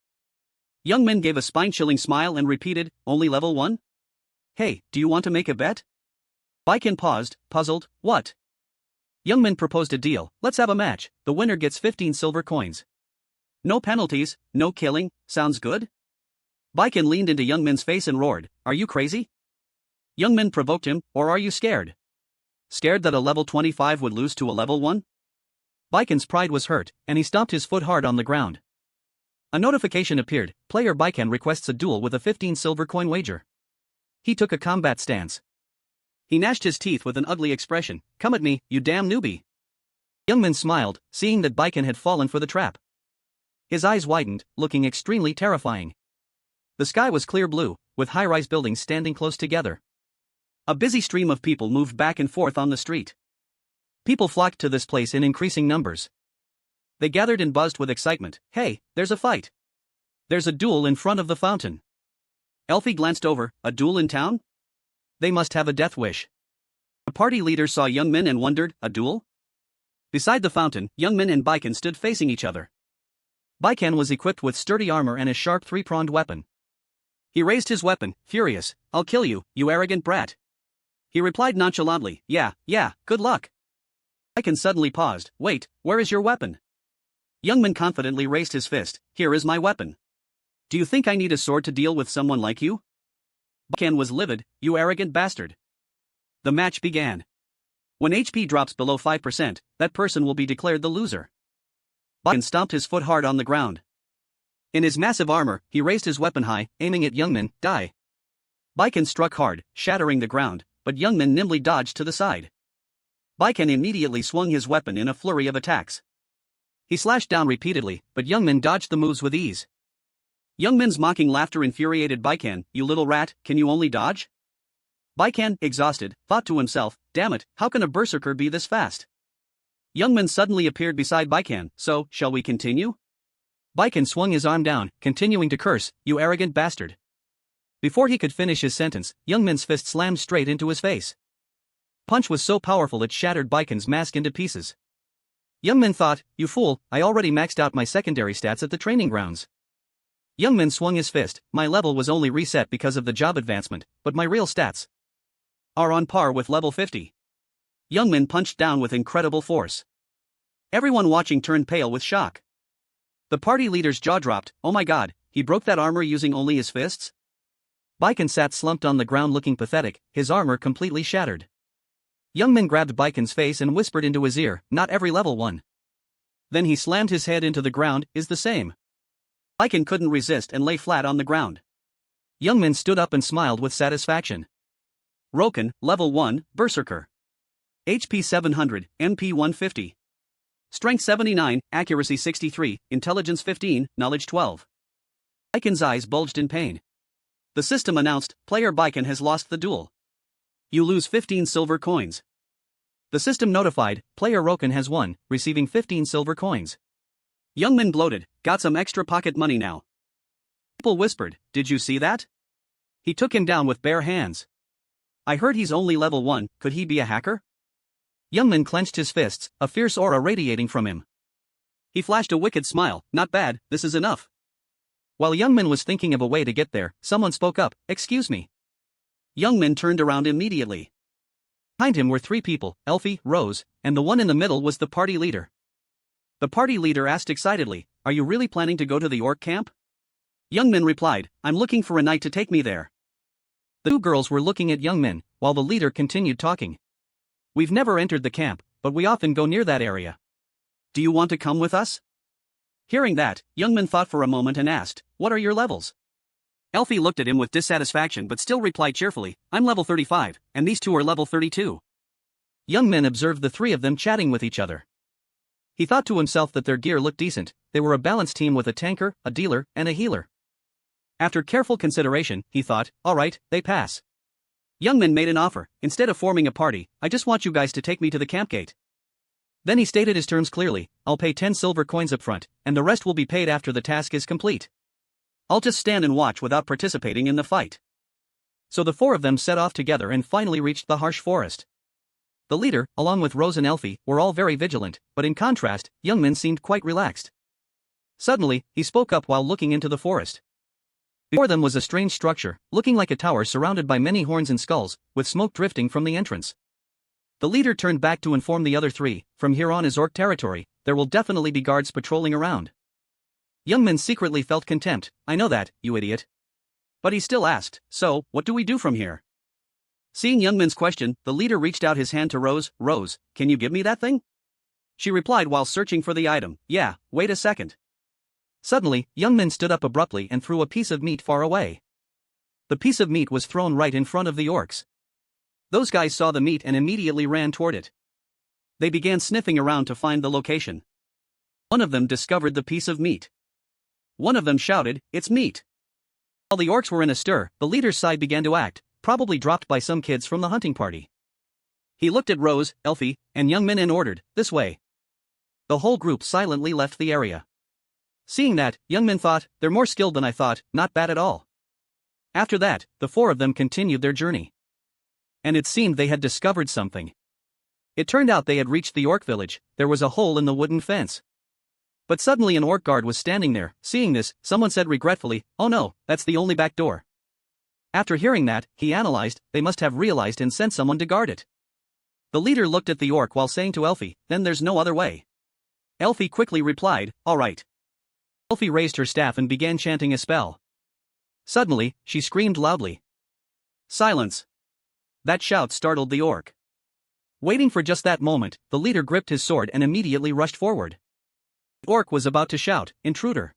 Youngman gave a spine-chilling smile and repeated, only level 1? Hey, do you want to make a bet? Baikan paused, puzzled, what? Youngman proposed a deal, let's have a match, the winner gets 15 silver coins. No penalties, no killing, sounds good? Baikan leaned into Youngman's face and roared, are you crazy? Youngman provoked him, or are you scared? Scared that a level 25 would lose to a level 1? Baikan's pride was hurt, and he stomped his foot hard on the ground. A notification appeared, player Baikan requests a duel with a 15 silver coin wager. He took a combat stance. He gnashed his teeth with an ugly expression, come at me, you damn newbie. Youngman smiled, seeing that Baikan had fallen for the trap. His eyes widened, looking extremely terrifying. The sky was clear blue, with high-rise buildings standing close together. A busy stream of people moved back and forth on the street. People flocked to this place in increasing numbers. They gathered and buzzed with excitement, hey, there's a fight. There's a duel in front of the fountain. Elfie glanced over, a duel in town? They must have a death wish. The party leader saw Youngman and wondered, a duel? Beside the fountain, Youngman and Baikan stood facing each other. Baikan was equipped with sturdy armor and a sharp 3-pronged weapon. He raised his weapon, furious, I'll kill you, you arrogant brat. He replied nonchalantly, yeah, good luck. Baikan suddenly paused, wait, where is your weapon? Youngman confidently raised his fist, here is my weapon. Do you think I need a sword to deal with someone like you? Baikan was livid, you arrogant bastard. The match began. When HP drops below 5%, that person will be declared the loser. Baikan stomped his foot hard on the ground. In his massive armor, he raised his weapon high, aiming at Youngman, die. Baikan struck hard, shattering the ground, but Youngman nimbly dodged to the side. Baikan immediately swung his weapon in a flurry of attacks. He slashed down repeatedly, but Youngman dodged the moves with ease. Youngman's mocking laughter infuriated Baikan, you little rat, can you only dodge? Baikan, exhausted, thought to himself, damn it, how can a berserker be this fast? Youngman suddenly appeared beside Baikan, so, shall we continue? Baikan swung his arm down, continuing to curse, you arrogant bastard. Before he could finish his sentence, Youngman's fist slammed straight into his face. Punch was so powerful it shattered Baikan's mask into pieces. Youngman thought, you fool, I already maxed out my secondary stats at the training grounds. Youngman swung his fist, my level was only reset because of the job advancement, but my real stats. are on par with level 50. Youngmin punched down with incredible force. Everyone watching turned pale with shock. The party leader's jaw dropped. Oh my god, he broke that armor using only his fists? Baiken sat slumped on the ground looking pathetic, his armor completely shattered. Youngmin grabbed Baiken's face and whispered into his ear, not every level 1. Then he slammed his head into the ground, is the same. Baiken couldn't resist and lay flat on the ground. Youngmin stood up and smiled with satisfaction. Roken, level 1, berserker. HP 700, MP 150. Strength 79, accuracy 63, intelligence 15, knowledge 12. Baiken's eyes bulged in pain. The system announced, player Baiken has lost the duel. You lose 15 silver coins. The system notified, player Roken has won, receiving 15 silver coins. Youngmin gloated, got some extra pocket money now. People whispered, did you see that? He took him down with bare hands. I heard he's only level 1, could he be a hacker? Youngmin clenched his fists, a fierce aura radiating from him. He flashed a wicked smile, not bad, this is enough. While Youngmin was thinking of a way to get there, someone spoke up, excuse me. Youngmin turned around immediately. Behind him were 3 people, Elfie, Rose, and the one in the middle was the party leader. The party leader asked excitedly, are you really planning to go to the orc camp? Youngmin replied, I'm looking for a knight to take me there. The 2 girls were looking at Youngmin, while the leader continued talking. We've never entered the camp, but we often go near that area. Do you want to come with us? Hearing that, Youngmin thought for a moment and asked, what are your levels? Elfie looked at him with dissatisfaction but still replied cheerfully, I'm level 35, and these 2 are level 32. Youngmin observed the 3 of them chatting with each other. He thought to himself that their gear looked decent, they were a balanced team with a tanker, a dealer, and a healer. After careful consideration, he thought, alright, they pass. Youngmin made an offer, instead of forming a party, I just want you guys to take me to the camp gate. Then he stated his terms clearly, I'll pay 10 silver coins up front, and the rest will be paid after the task is complete. I'll just stand and watch without participating in the fight. So the 4 of them set off together and finally reached the harsh forest. The leader, along with Rose and Elfie, were all very vigilant, but in contrast, Youngmin seemed quite relaxed. Suddenly, he spoke up while looking into the forest. Before them was a strange structure, looking like a tower surrounded by many horns and skulls, with smoke drifting from the entrance. The leader turned back to inform the other 3, from here on is orc territory, there will definitely be guards patrolling around. Youngmin secretly felt contempt, I know that, you idiot. But he still asked, so, what do we do from here? Seeing Youngmin's question, the leader reached out his hand to Rose, Rose, can you give me that thing? She replied while searching for the item, yeah, wait a second. Suddenly, Youngmin stood up abruptly and threw a piece of meat far away. The piece of meat was thrown right in front of the orcs. Those guys saw the meat and immediately ran toward it. They began sniffing around to find the location. One of them discovered the piece of meat. One of them shouted, it's meat. While the orcs were in a stir, the leader's side began to act, probably dropped by some kids from the hunting party. He looked at Rose, Elfie, and Youngmin and ordered, this way. The whole group silently left the area. Seeing that, Youngmin thought, they're more skilled than I thought, not bad at all. After that, the 4 of them continued their journey. And it seemed they had discovered something. It turned out they had reached the orc village, there was a hole in the wooden fence. But suddenly an orc guard was standing there, seeing this, someone said regretfully, oh no, that's the only back door. After hearing that, he analyzed, they must have realized and sent someone to guard it. The leader looked at the orc while saying to Elfie, then there's no other way. Elfie quickly replied, alright. Elfie raised her staff and began chanting a spell. Suddenly, she screamed loudly. Silence! That shout startled the orc. Waiting for just that moment, the leader gripped his sword and immediately rushed forward. The orc was about to shout, intruder.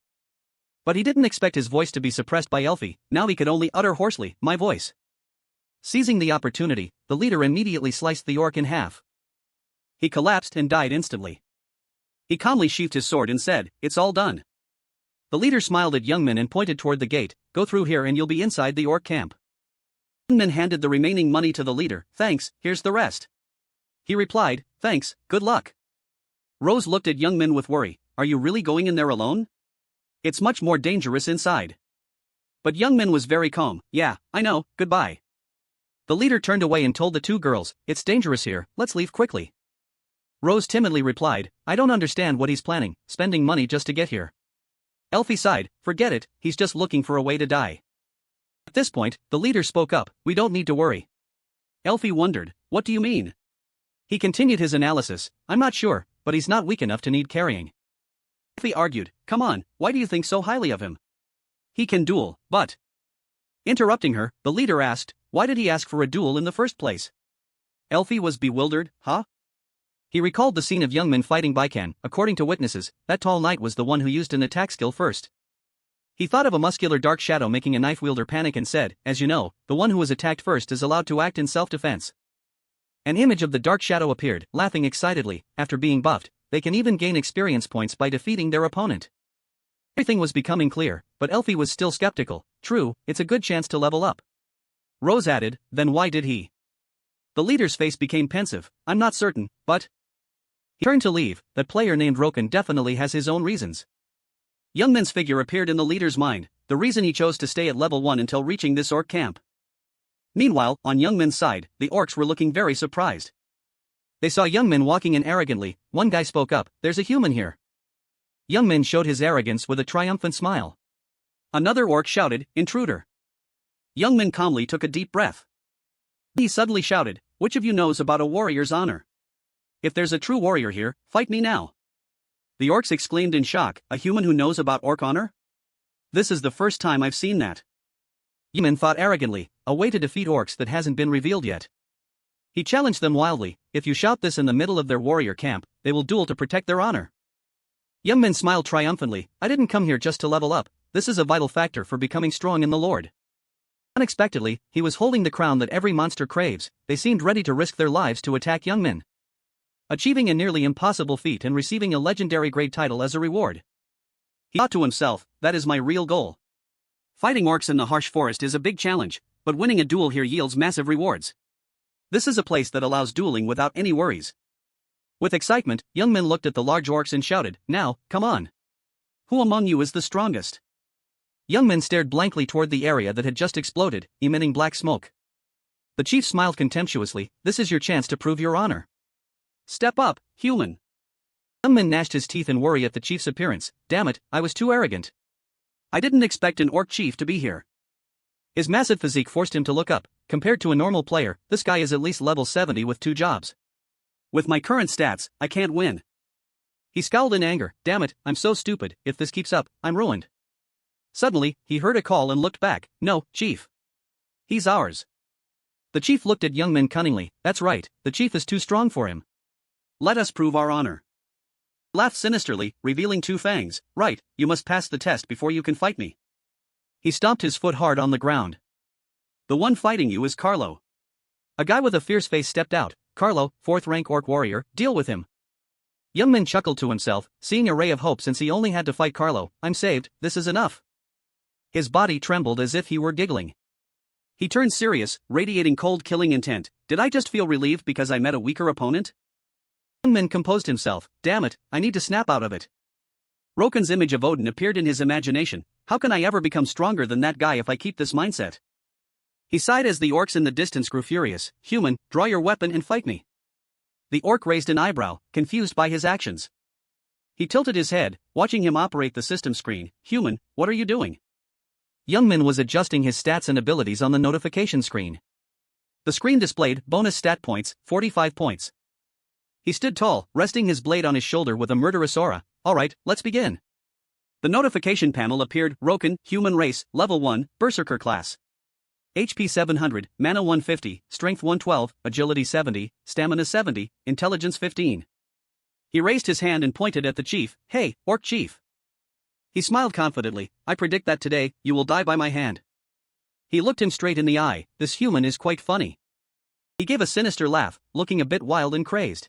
But he didn't expect his voice to be suppressed by Elfie, now he could only utter hoarsely, my voice. Seizing the opportunity, the leader immediately sliced the orc in half. He collapsed and died instantly. He calmly sheathed his sword and said, it's all done. The leader smiled at Youngmin and pointed toward the gate, go through here and you'll be inside the orc camp. Youngmin handed the remaining money to the leader, thanks, here's the rest. He replied, thanks, good luck. Rose looked at Youngmin with worry, are you really going in there alone? It's much more dangerous inside. But Youngmin was very calm, yeah, I know, goodbye. The leader turned away and told the 2 girls, it's dangerous here, let's leave quickly. Rose timidly replied, I don't understand what he's planning, spending money just to get here. Elfie sighed, forget it, he's just looking for a way to die. At this point, the leader spoke up, we don't need to worry. Elfie wondered, what do you mean? He continued his analysis, I'm not sure, but he's not weak enough to need carrying. Elfie argued, come on, why do you think so highly of him? He can duel, but... Interrupting her, the leader asked, why did he ask for a duel in the first place? Elfie was bewildered, huh? He recalled the scene of young men fighting Baikan. According to witnesses, that tall knight was the one who used an attack skill first. He thought of a muscular dark shadow making a knife wielder panic and said, as you know, the one who was attacked first is allowed to act in self-defense. An image of the dark shadow appeared, laughing excitedly. After being buffed, they can even gain experience points by defeating their opponent. Everything was becoming clear, but Elfie was still skeptical. True, it's a good chance to level up. Rose added, then why did he? The leader's face became pensive, I'm not certain, but... He turned to leave. That player named Roken definitely has his own reasons. Young Min's figure appeared in the leader's mind, the reason he chose to stay at level 1 until reaching this orc camp. Meanwhile, on Young Min's side, the orcs were looking very surprised. They saw Young Min walking in arrogantly. One guy spoke up, there's a human here. Young Min showed his arrogance with a triumphant smile. Another orc shouted, intruder. Young Min calmly took a deep breath. He suddenly shouted, which of you knows about a warrior's honor? If there's a true warrior here, fight me now. The orcs exclaimed in shock, a human who knows about orc honor? This is the first time I've seen that. Young Min thought arrogantly, a way to defeat orcs that hasn't been revealed yet. He challenged them wildly, if you shout this in the middle of their warrior camp, they will duel to protect their honor. Young Min smiled triumphantly, I didn't come here just to level up, this is a vital factor for becoming strong in the Lord. Unexpectedly, he was holding the crown that every monster craves. They seemed ready to risk their lives to attack Young Min, achieving a nearly impossible feat and receiving a legendary grade title as a reward. He thought to himself, that is my real goal. Fighting orcs in the harsh forest is a big challenge, but winning a duel here yields massive rewards. This is a place that allows dueling without any worries. With excitement, Young Min looked at the large orcs and shouted, now, come on. Who among you is the strongest? Young Min stared blankly toward the area that had just exploded, emitting black smoke. The chief smiled contemptuously, this is your chance to prove your honor. Step up, human. Young Min gnashed his teeth in worry at the chief's appearance. Damn it, I was too arrogant. I didn't expect an orc chief to be here. His massive physique forced him to look up. Compared to a normal player, this guy is at least level 70 with 2 jobs. With my current stats, I can't win. He scowled in anger. Damn it, I'm so stupid, if this keeps up, I'm ruined. Suddenly, he heard a call and looked back. No, chief. He's ours. The chief looked at Young Min cunningly. That's right, the chief is too strong for him. Let us prove our honor. Laughed sinisterly, revealing 2 fangs. Right, you must pass the test before you can fight me. He stomped his foot hard on the ground. The one fighting you is Carlo. A guy with a fierce face stepped out. Carlo, 4th rank orc warrior, deal with him. Young Min chuckled to himself, seeing a ray of hope since he only had to fight Carlo. I'm saved, this is enough. His body trembled as if he were giggling. He turned serious, radiating cold killing intent. Did I just feel relieved because I met a weaker opponent? Young Min composed himself. Damn it, I need to snap out of it. Roken's image of Odin appeared in his imagination. How can I ever become stronger than that guy if I keep this mindset? He sighed as the orcs in the distance grew furious. Human, draw your weapon and fight me. The orc raised an eyebrow, confused by his actions. He tilted his head, watching him operate the system screen. Human, what are you doing? Young Min was adjusting his stats and abilities on the notification screen. The screen displayed bonus stat points, 45 points. He stood tall, resting his blade on his shoulder with a murderous aura. Alright, let's begin. The notification panel appeared. Roken, human race, level 1, berserker class. HP 700, mana 150, strength 112, agility 70, stamina 70, intelligence 15. He raised his hand and pointed at the chief. Hey, orc chief. He smiled confidently. I predict that today, you will die by my hand. He looked him straight in the eye. This human is quite funny. He gave a sinister laugh, looking a bit wild and crazed.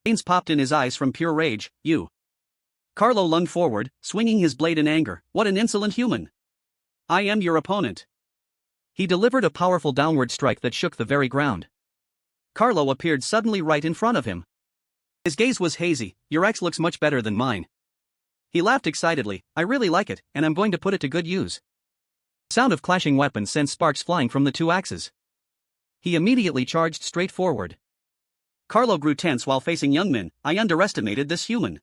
Veins popped in his eyes from pure rage. You. Carlo lunged forward, swinging his blade in anger. What an insolent human. I am your opponent. He delivered a powerful downward strike that shook the very ground. Carlo appeared suddenly right in front of him. His gaze was hazy. Your axe looks much better than mine. He laughed excitedly. I really like it, and I'm going to put it to good use. The sound of clashing weapons sent sparks flying from the 2 axes. He immediately charged straight forward. Carlo grew tense while facing Young Min. I underestimated this human.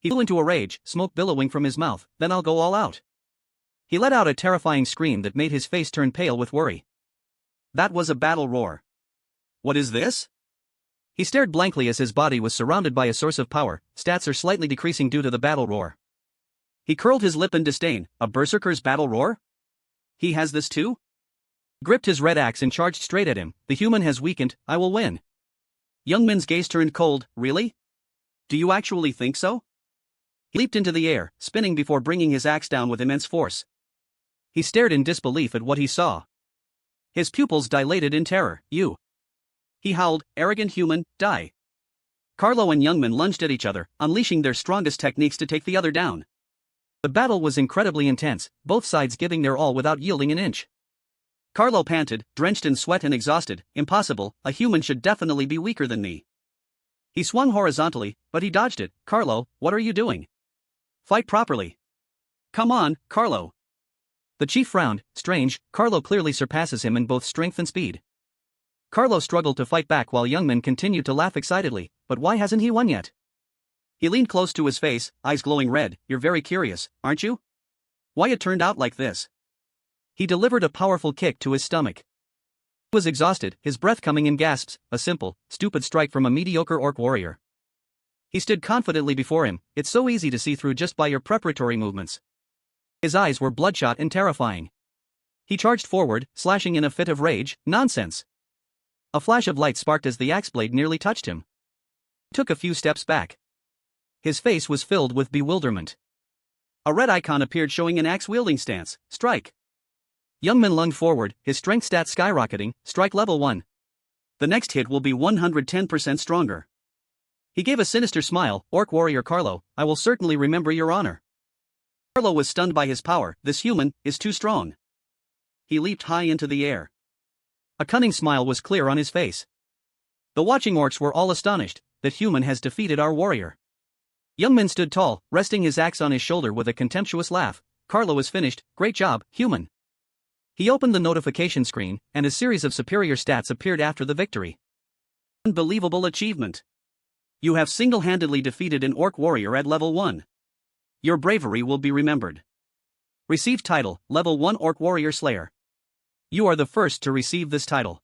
He flew into a rage, smoke billowing from his mouth. Then I'll go all out. He let out a terrifying scream that made his face turn pale with worry. That was a battle roar. What is this? He stared blankly as his body was surrounded by a source of power. Stats are slightly decreasing due to the battle roar. He curled his lip in disdain. A berserker's battle roar? He has this too? Gripped his red axe and charged straight at him. The human has weakened. I will win. Youngman's gaze turned cold. Really? Do you actually think so? He leaped into the air, spinning before bringing his axe down with immense force. He stared in disbelief at what he saw. His pupils dilated in terror. You. He howled, arrogant human, die. Carlo and Youngman lunged at each other, unleashing their strongest techniques to take the other down. The battle was incredibly intense, both sides giving their all without yielding an inch. Carlo panted, drenched in sweat and exhausted. Impossible, a human should definitely be weaker than me. He swung horizontally, but he dodged it. Carlo, what are you doing? Fight properly. Come on, Carlo. The chief frowned. Strange, Carlo clearly surpasses him in both strength and speed. Carlo struggled to fight back while Youngman continued to laugh excitedly. But why hasn't he won yet? He leaned close to his face, eyes glowing red. You're very curious, aren't you? Why it turned out like this? He delivered a powerful kick to his stomach. He was exhausted, his breath coming in gasps. A simple, stupid strike from a mediocre orc warrior. He stood confidently before him. It's so easy to see through just by your preparatory movements. His eyes were bloodshot and terrifying. He charged forward, slashing in a fit of rage. Nonsense. A flash of light sparked as the axe blade nearly touched him. He took a few steps back. His face was filled with bewilderment. A red icon appeared showing an axe-wielding stance. Strike. Youngman lunged forward, his strength stats skyrocketing. Strike level 1. The next hit will be 110% stronger. He gave a sinister smile. Orc warrior Carlo, I will certainly remember your honor. Carlo was stunned by his power. This human is too strong. He leaped high into the air. A cunning smile was clear on his face. The watching orcs were all astonished. That human has defeated our warrior. Youngman stood tall, resting his axe on his shoulder with a contemptuous laugh. Carlo is finished. Great job, human. He opened the notification screen, and a series of superior stats appeared after the victory. Unbelievable achievement. You have single-handedly defeated an orc warrior at level 1. Your bravery will be remembered. Received title, level 1 orc warrior slayer. You are the first to receive this title.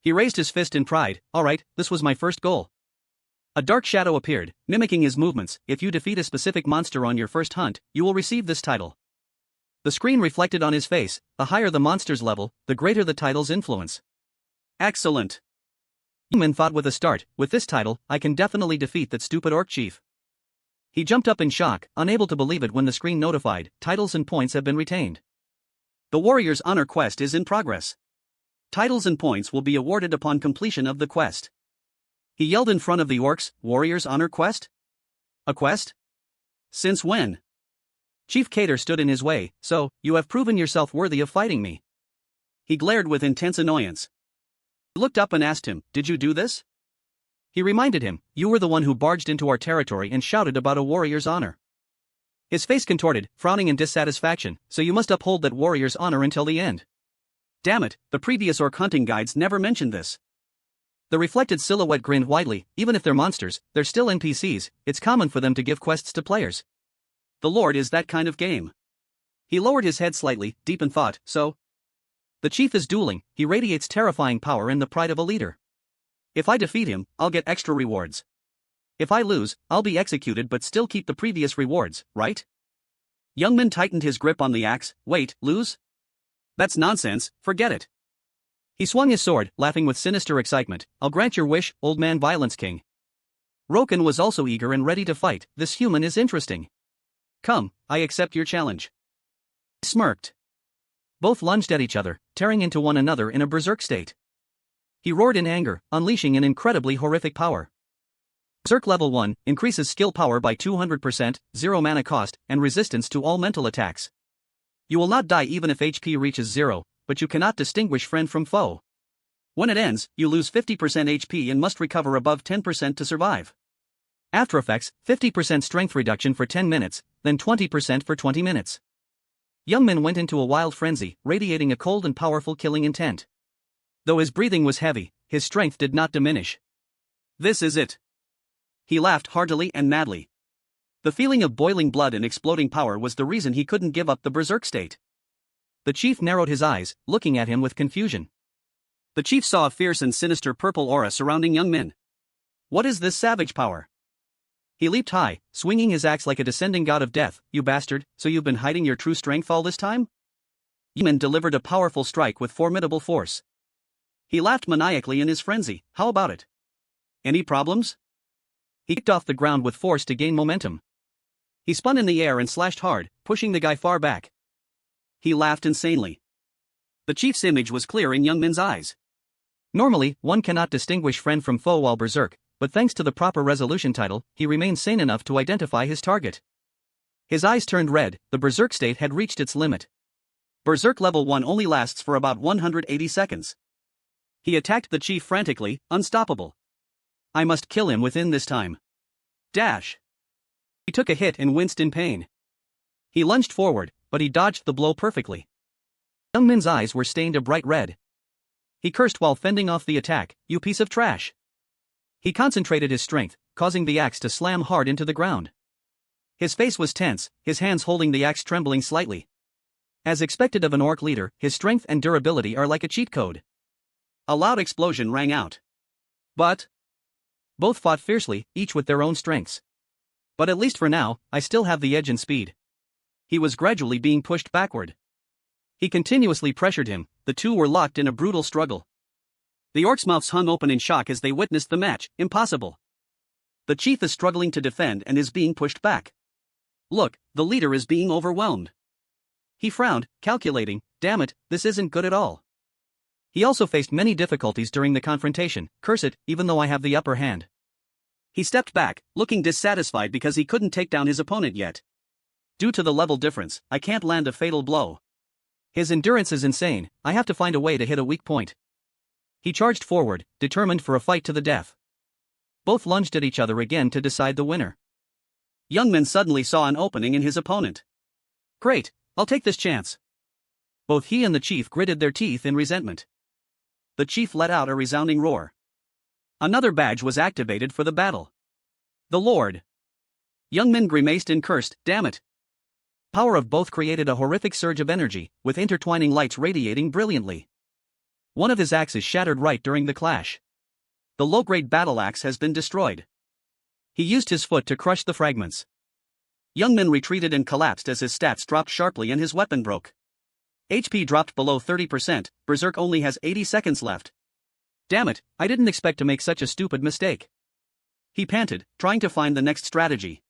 He raised his fist in pride. Alright, this was my first goal. A dark shadow appeared, mimicking his movements. If you defeat a specific monster on your first hunt, you will receive this title. The screen reflected on his face. The higher the monster's level, the greater the title's influence. Excellent. Youngman thought with a start. With this title, I can definitely defeat that stupid orc chief. He jumped up in shock, unable to believe it when the screen notified, titles and points have been retained. The warrior's honor quest is in progress. Titles and points will be awarded upon completion of the quest. He yelled in front of the orcs, warrior's honor quest? A quest? Since when? Chief Cater stood in his way. So, you have proven yourself worthy of fighting me. He glared with intense annoyance. He looked up and asked him, did you do this? He reminded him, you were the one who barged into our territory and shouted about a warrior's honor. His face contorted, frowning in dissatisfaction. So you must uphold that warrior's honor until the end. Damn it, the previous orc hunting guides never mentioned this. The reflected silhouette grinned widely. Even if they're monsters, they're still NPCs, it's common for them to give quests to players. The Lord is that kind of game. He lowered his head slightly, deep in thought. So? The chief is dueling, he radiates terrifying power and the pride of a leader. If I defeat him, I'll get extra rewards. If I lose, I'll be executed but still keep the previous rewards, right? Youngman tightened his grip on the axe. Wait, lose? That's nonsense, forget it. He swung his sword, laughing with sinister excitement. I'll grant your wish, old man Violence King. Roken was also eager and ready to fight. This human is interesting. Come, I accept your challenge. He smirked. Both lunged at each other, tearing into one another in a berserk state. He roared in anger, unleashing an incredibly horrific power. Berserk level 1 increases skill power by 200%, 0 mana cost, and resistance to all mental attacks. You will not die even if HP reaches 0, but you cannot distinguish friend from foe. When it ends, you lose 50% HP and must recover above 10% to survive. After effects, 50% strength reduction for 10 minutes, then 20% for 20 minutes. Youngman went into a wild frenzy, radiating a cold and powerful killing intent. Though his breathing was heavy, his strength did not diminish. This is it. He laughed heartily and madly. The feeling of boiling blood and exploding power was the reason he couldn't give up the berserk state. The chief narrowed his eyes, looking at him with confusion. The chief saw a fierce and sinister purple aura surrounding Young Min. What is this savage power? He leaped high, swinging his axe like a descending god of death. You bastard, so you've been hiding your true strength all this time? Young Min delivered a powerful strike with formidable force. He laughed maniacally in his frenzy. How about it? Any problems? He kicked off the ground with force to gain momentum. He spun in the air and slashed hard, pushing the guy far back. He laughed insanely. The chief's image was clear in Young Min's eyes. Normally, one cannot distinguish friend from foe while berserk, but thanks to the proper resolution title, he remained sane enough to identify his target. His eyes turned red. The berserk state had reached its limit. Berserk level 1 only lasts for about 180 seconds. He attacked the chief frantically, unstoppable. I must kill him within this time. Dash. He took a hit and winced in pain. He lunged forward, but he dodged the blow perfectly. Young Min's eyes were stained a bright red. He cursed while fending off the attack. You piece of trash. He concentrated his strength, causing the axe to slam hard into the ground. His face was tense, his hands holding the axe trembling slightly. As expected of an orc leader, his strength and durability are like a cheat code. A loud explosion rang out. But both fought fiercely, each with their own strengths. But at least for now, I still have the edge in speed. He was gradually being pushed backward. He continuously pressured him. The two were locked in a brutal struggle. The orcs' mouths hung open in shock as they witnessed the match. Impossible. The chief is struggling to defend and is being pushed back. Look, the leader is being overwhelmed. He frowned, calculating, damn it, this isn't good at all. He also faced many difficulties during the confrontation. Curse it, even though I have the upper hand. He stepped back, looking dissatisfied because he couldn't take down his opponent yet. Due to the level difference, I can't land a fatal blow. His endurance is insane. I have to find a way to hit a weak point. He charged forward, determined for a fight to the death. Both lunged at each other again to decide the winner. Young Min suddenly saw an opening in his opponent. Great, I'll take this chance. Both he and the chief gritted their teeth in resentment. The chief let out a resounding roar. Another badge was activated for the battle. The Lord. Young Min grimaced and cursed, damn it. Power of both created a horrific surge of energy, with intertwining lights radiating brilliantly. One of his axes shattered right during the clash. The low-grade battle axe has been destroyed. He used his foot to crush the fragments. Young Min retreated and collapsed as his stats dropped sharply and his weapon broke. HP dropped below 30%, Berserk only has 80 seconds left. Damn it, I didn't expect to make such a stupid mistake. He panted, trying to find the next strategy.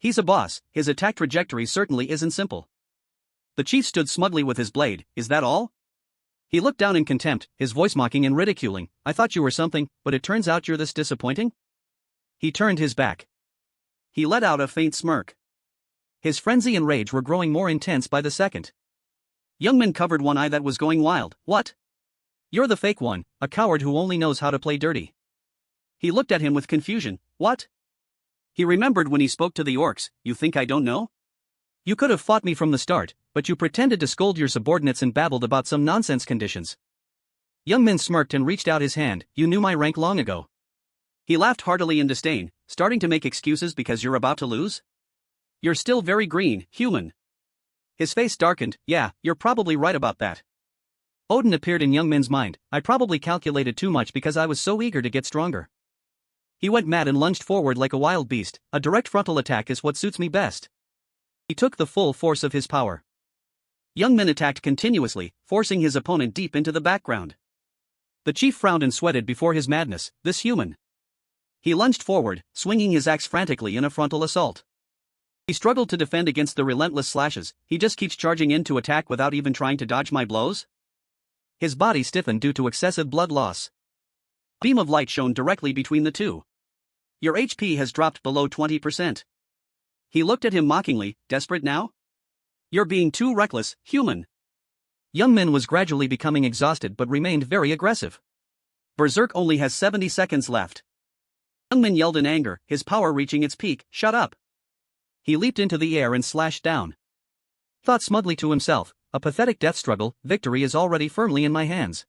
He's a boss, his attack trajectory certainly isn't simple. The chief stood smugly with his blade. Is that all? He looked down in contempt, his voice mocking and ridiculing. I thought you were something, but it turns out you're this disappointing? He turned his back. He let out a faint smirk. His frenzy and rage were growing more intense by the second. Young Min covered one eye that was going wild. What? You're the fake one, a coward who only knows how to play dirty. He looked at him with confusion. What? He remembered when he spoke to the orcs. You think I don't know? You could have fought me from the start, but you pretended to scold your subordinates and babbled about some nonsense conditions. Young Min smirked and reached out his hand. You knew my rank long ago. He laughed heartily in disdain, starting to make excuses because you're about to lose? You're still very green, human. His face darkened. Yeah, you're probably right about that. Odin appeared in Young Min's mind. I probably calculated too much because I was so eager to get stronger. He went mad and lunged forward like a wild beast. A direct frontal attack is what suits me best. He took the full force of his power. Young Min attacked continuously, forcing his opponent deep into the background. The chief frowned and sweated before his madness. This human. He lunged forward, swinging his axe frantically in a frontal assault. He struggled to defend against the relentless slashes. He just keeps charging in to attack without even trying to dodge my blows? His body stiffened due to excessive blood loss. A beam of light shone directly between the two. Your HP has dropped below 20%. He looked at him mockingly. Desperate now? You're being too reckless, human. Young Min was gradually becoming exhausted but remained very aggressive. Berserk only has 70 seconds left. Young Min yelled in anger, his power reaching its peak. Shut up. He leaped into the air and slashed down. Thought smugly to himself, a pathetic death struggle, victory is already firmly in my hands.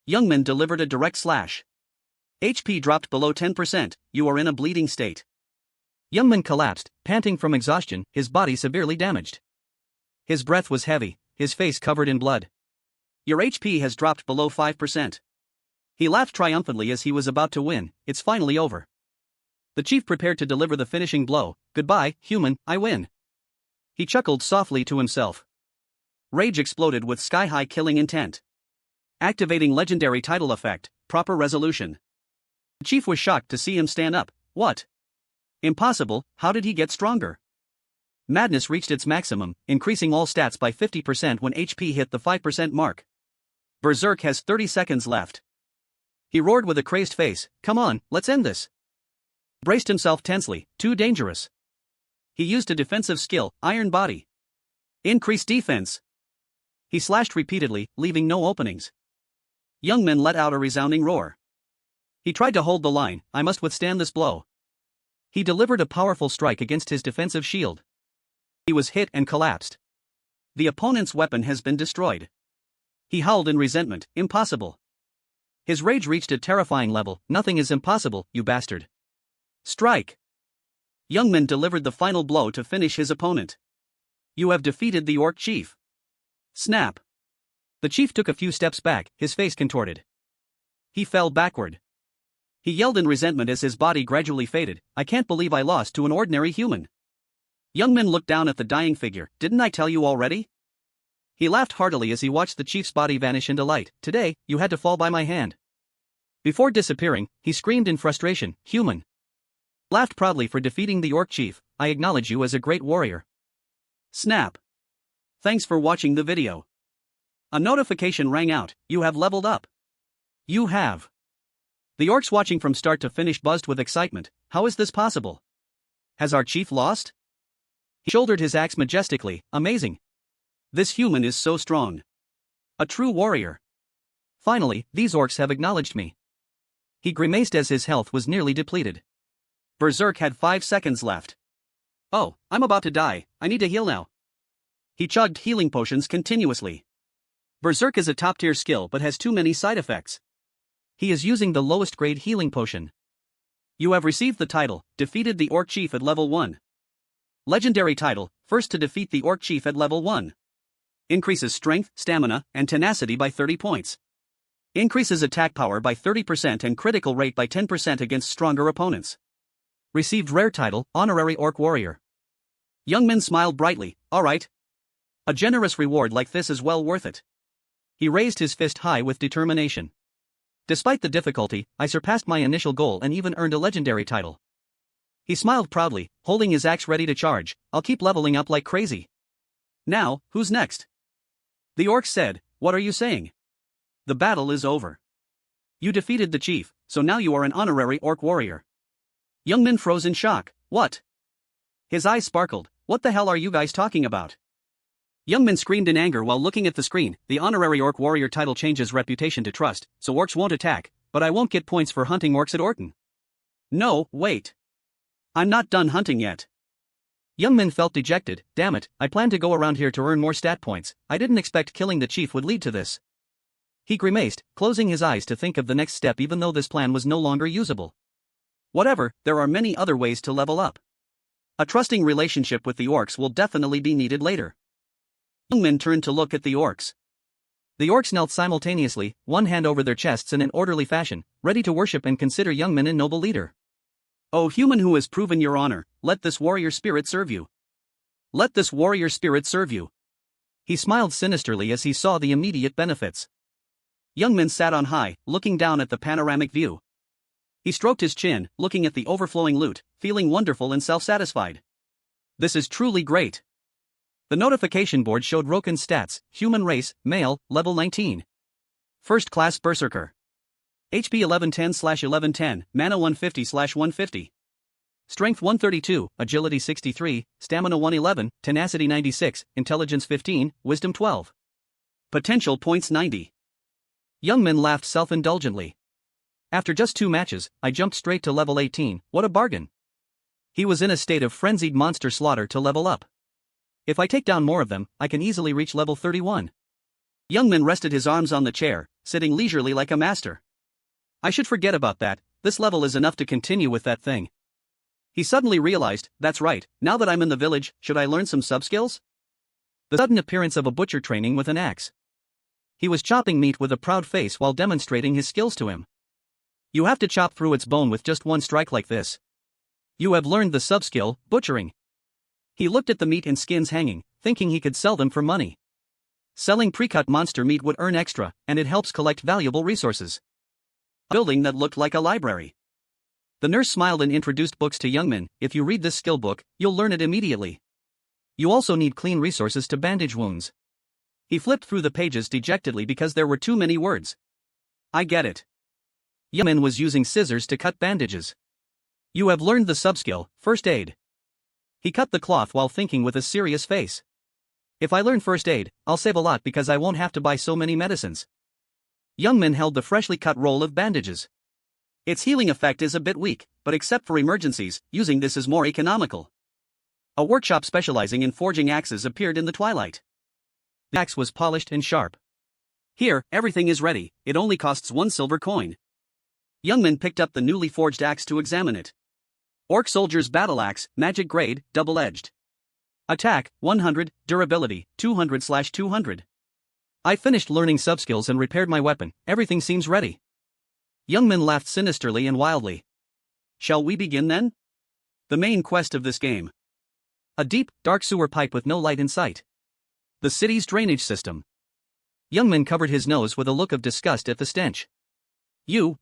Young Min delivered a direct slash. HP dropped below 10%, you are in a bleeding state. Young Min collapsed, panting from exhaustion, his body severely damaged. His breath was heavy, his face covered in blood. Your HP has dropped below 5%. He laughed triumphantly as he was about to win. It's finally over. The chief prepared to deliver the finishing blow. Goodbye, human, I win. He chuckled softly to himself. Rage exploded with sky-high killing intent. Activating legendary title effect, proper resolution. The chief was shocked to see him stand up. What? Impossible, how did he get stronger? Madness reached its maximum, increasing all stats by 50% when HP hit the 5% mark. Berserk has 30 seconds left. He roared with a crazed face, come on, let's end this. Braced himself tensely, too dangerous. He used a defensive skill, Iron Body. Increase defense. He slashed repeatedly, leaving no openings. Youngman let out a resounding roar. He tried to hold the line, I must withstand this blow. He delivered a powerful strike against his defensive shield. He was hit and collapsed. The opponent's weapon has been destroyed. He howled in resentment, impossible. His rage reached a terrifying level, nothing is impossible, you bastard. Strike. Youngman delivered the final blow to finish his opponent. You have defeated the orc chief. Snap. The chief took a few steps back, his face contorted. He fell backward. He yelled in resentment as his body gradually faded, I can't believe I lost to an ordinary human. Youngman looked down at the dying figure, didn't I tell you already? He laughed heartily as he watched the chief's body vanish into light, today, you had to fall by my hand. Before disappearing, he screamed in frustration, human. Laughed proudly for defeating the orc chief, I acknowledge you as a great warrior. Snap. Thanks for watching the video. A notification rang out, you have leveled up. You have. The orcs watching from start to finish buzzed with excitement, how is this possible? Has our chief lost? He shouldered his axe majestically, amazing. This human is so strong. A true warrior. Finally, these orcs have acknowledged me. He grimaced as his health was nearly depleted. Berserk had 5 seconds left. Oh, I'm about to die, I need to heal now. He chugged healing potions continuously. Berserk is a top-tier skill but has too many side effects. He is using the lowest grade healing potion. You have received the title, defeated the orc chief at level 1. Legendary title, first to defeat the orc chief at level 1. Increases strength, stamina, and tenacity by 30 points. Increases attack power by 30% and critical rate by 10% against stronger opponents. Received rare title, honorary orc warrior. Youngman smiled brightly, alright. A generous reward like this is well worth it. He raised his fist high with determination. Despite the difficulty, I surpassed my initial goal and even earned a legendary title. He smiled proudly, holding his axe ready to charge, I'll keep leveling up like crazy. Now, who's next? The orc said, what are you saying? The battle is over. You defeated the chief, so now you are an honorary orc warrior. Youngman froze in shock, what? His eyes sparkled, what the hell are you guys talking about? Youngman screamed in anger while looking at the screen, the honorary orc warrior title changes reputation to trust, so orcs won't attack, but I won't get points for hunting orcs at Orton. No, wait. I'm not done hunting yet. Youngman felt dejected, damn it, I planned to go around here to earn more stat points, I didn't expect killing the chief would lead to this. He grimaced, closing his eyes to think of the next step even though this plan was no longer usable. Whatever, there are many other ways to level up. A trusting relationship with the orcs will definitely be needed later. Youngman turned to look at the orcs. The orcs knelt simultaneously, one hand over their chests in an orderly fashion, ready to worship and consider Youngman a noble leader. O human who has proven your honor, let this warrior spirit serve you. Let this warrior spirit serve you. He smiled sinisterly as he saw the immediate benefits. Youngman sat on high, looking down at the panoramic view. He stroked his chin, looking at the overflowing loot, feeling wonderful and self-satisfied. This is truly great. The notification board showed Roken's stats, human race, male, level 19. First class berserker. HP 1110/1110, mana 150/150. Strength 132, agility 63, stamina 111, tenacity 96, intelligence 15, wisdom 12. Potential points 90. Youngman laughed self-indulgently. After just 2 matches, I jumped straight to level 18, what a bargain. He was in a state of frenzied monster slaughter to level up. If I take down more of them, I can easily reach level 31. Youngman rested his arms on the chair, sitting leisurely like a master. I should forget about that, this level is enough to continue with that thing. He suddenly realized, that's right, now that I'm in the village, should I learn some sub-skills? The sudden appearance of a butcher training with an axe. He was chopping meat with a proud face while demonstrating his skills to him. You have to chop through its bone with just one strike like this. You have learned the sub-skill, butchering. He looked at the meat and skins hanging, thinking he could sell them for money. Selling pre-cut monster meat would earn extra, and it helps collect valuable resources. A building that looked like a library. The nurse smiled and introduced books to Youngmin. If you read this skill book, you'll learn it immediately. You also need clean resources to bandage wounds. He flipped through the pages dejectedly because there were too many words. I get it. Youngmin was using scissors to cut bandages. You have learned the sub-skill, first aid. He cut the cloth while thinking with a serious face. If I learn first aid, I'll save a lot because I won't have to buy so many medicines. Youngmin held the freshly cut roll of bandages. Its healing effect is a bit weak, but except for emergencies, using this is more economical. A workshop specializing in forging axes appeared in the twilight. The axe was polished and sharp. Here, everything is ready, it only costs 1 silver coin. Youngmin picked up the newly forged axe to examine it. Orc Soldier's Battle Axe, Magic Grade, Double-Edged. Attack, 100, Durability, 200/200. I finished learning subskills and repaired my weapon, everything seems ready. Youngmin laughed sinisterly and wildly. Shall we begin then? The main quest of this game. A deep, dark sewer pipe with no light in sight. The city's drainage system. Youngmin covered his nose with a look of disgust at the stench.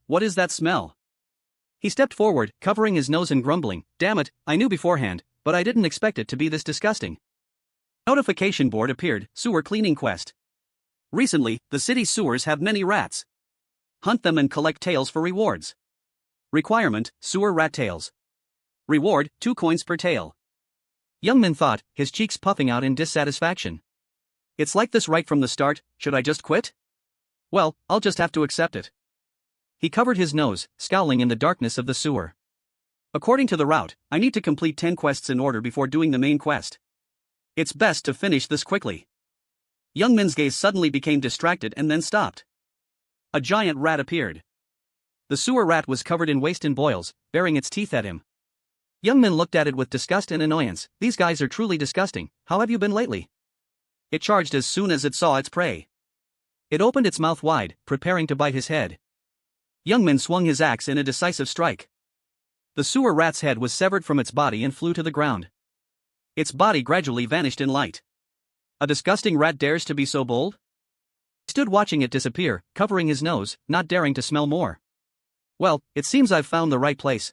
What is that smell? He stepped forward, covering his nose and grumbling, damn it, I knew beforehand, but I didn't expect it to be this disgusting. Notification board appeared, sewer cleaning quest. Recently, the city's sewers have many rats. Hunt them and collect tails for rewards. Requirement, sewer rat tails. Reward, 2 coins per tail. Youngmin thought, his cheeks puffing out in dissatisfaction. It's like this right from the start, should I just quit? Well, I'll just have to accept it. He covered his nose, scowling in the darkness of the sewer. According to the route, I need to complete 10 quests in order before doing the main quest. It's best to finish this quickly. Youngmin's gaze suddenly became distracted and then stopped. A giant rat appeared. The sewer rat was covered in waste and boils, baring its teeth at him. Youngmin looked at it with disgust and annoyance. These guys are truly disgusting, how have you been lately? It charged as soon as it saw its prey. It opened its mouth wide, preparing to bite his head. Youngmin swung his axe in a decisive strike. The sewer rat's head was severed from its body and flew to the ground. Its body gradually vanished in light. A disgusting rat dares to be so bold? He stood watching it disappear, covering his nose, not daring to smell more. Well, it seems I've found the right place.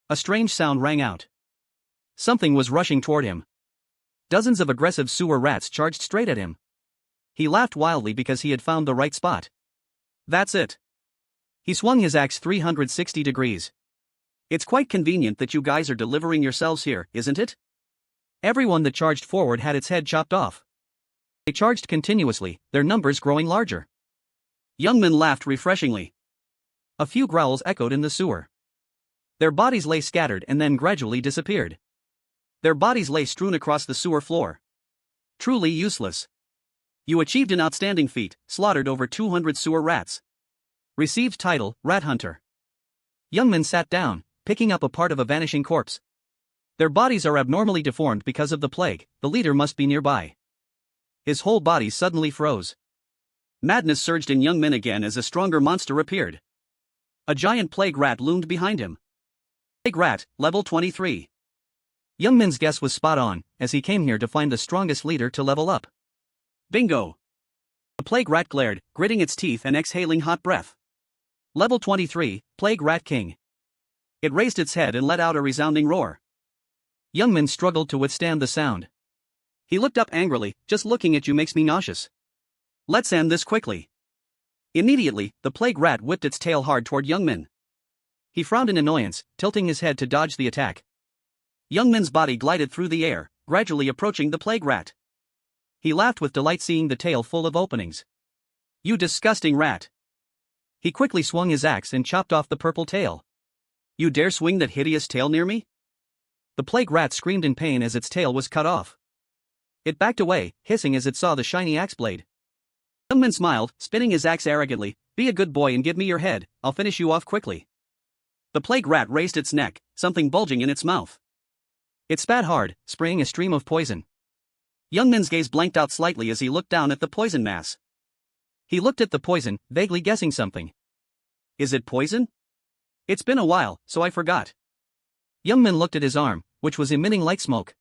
A strange sound rang out. Something was rushing toward him. Dozens of aggressive sewer rats charged straight at him. He laughed wildly because he had found the right spot. That's it. He swung his axe 360 degrees. It's quite convenient that you guys are delivering yourselves here, isn't it? Everyone that charged forward had its head chopped off. They charged continuously, their numbers growing larger. Youngmin laughed refreshingly. A few growls echoed in the sewer. Their bodies lay scattered and then gradually disappeared. Their bodies lay strewn across the sewer floor. Truly useless. You achieved an outstanding feat, slaughtered over 200 sewer rats. Received title, Rat Hunter. Youngmin sat down, picking up a part of a vanishing corpse. Their bodies are abnormally deformed because of the plague, the leader must be nearby. His whole body suddenly froze. Madness surged in Youngmin again as a stronger monster appeared. A giant plague rat loomed behind him. Plague rat, level 23. Youngmin's guess was spot on, as he came here to find the strongest leader to level up. Bingo! The plague rat glared, gritting its teeth and exhaling hot breath. Level 23, Plague Rat King. It raised its head and let out a resounding roar. Youngmin struggled to withstand the sound. He looked up angrily, just looking at you makes me nauseous. Let's end this quickly. Immediately, the plague rat whipped its tail hard toward Youngmin. He frowned in annoyance, tilting his head to dodge the attack. Youngmin's body glided through the air, gradually approaching the plague rat. He laughed with delight seeing the tail full of openings. You disgusting rat! He quickly swung his axe and chopped off the purple tail. You dare swing that hideous tail near me? The plague rat screamed in pain as its tail was cut off. It backed away, hissing as it saw the shiny axe blade. Youngmin smiled, spinning his axe arrogantly. Be a good boy and give me your head, I'll finish you off quickly. The plague rat raised its neck, something bulging in its mouth. It spat hard, spraying a stream of poison. Youngmin's gaze blanked out slightly as he looked down at the poison mass. He looked at the poison, vaguely guessing something. Is it poison? It's been a while, so I forgot. Youngman looked at his arm, which was emitting light smoke.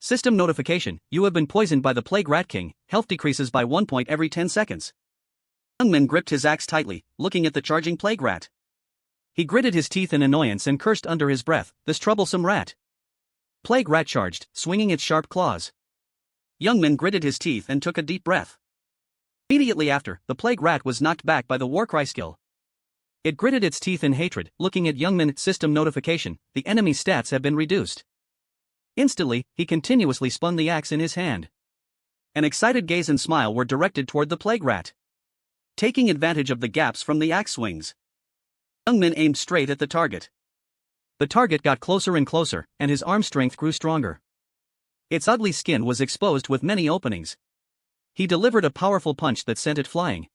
System notification, you have been poisoned by the Plague Rat King, health decreases by 1 point every 10 seconds. Youngman gripped his axe tightly, looking at the charging plague rat. He gritted his teeth in annoyance and cursed under his breath, this troublesome rat. Plague rat charged, swinging its sharp claws. Youngman gritted his teeth and took a deep breath. Immediately after, the plague rat was knocked back by the Warcry skill. It gritted its teeth in hatred, looking at Youngman. System notification, the enemy's stats have been reduced. Instantly, he continuously spun the axe in his hand. An excited gaze and smile were directed toward the plague rat. Taking advantage of the gaps from the axe swings, Youngman aimed straight at the target. The target got closer and closer, and his arm strength grew stronger. Its ugly skin was exposed with many openings. He delivered a powerful punch that sent it flying.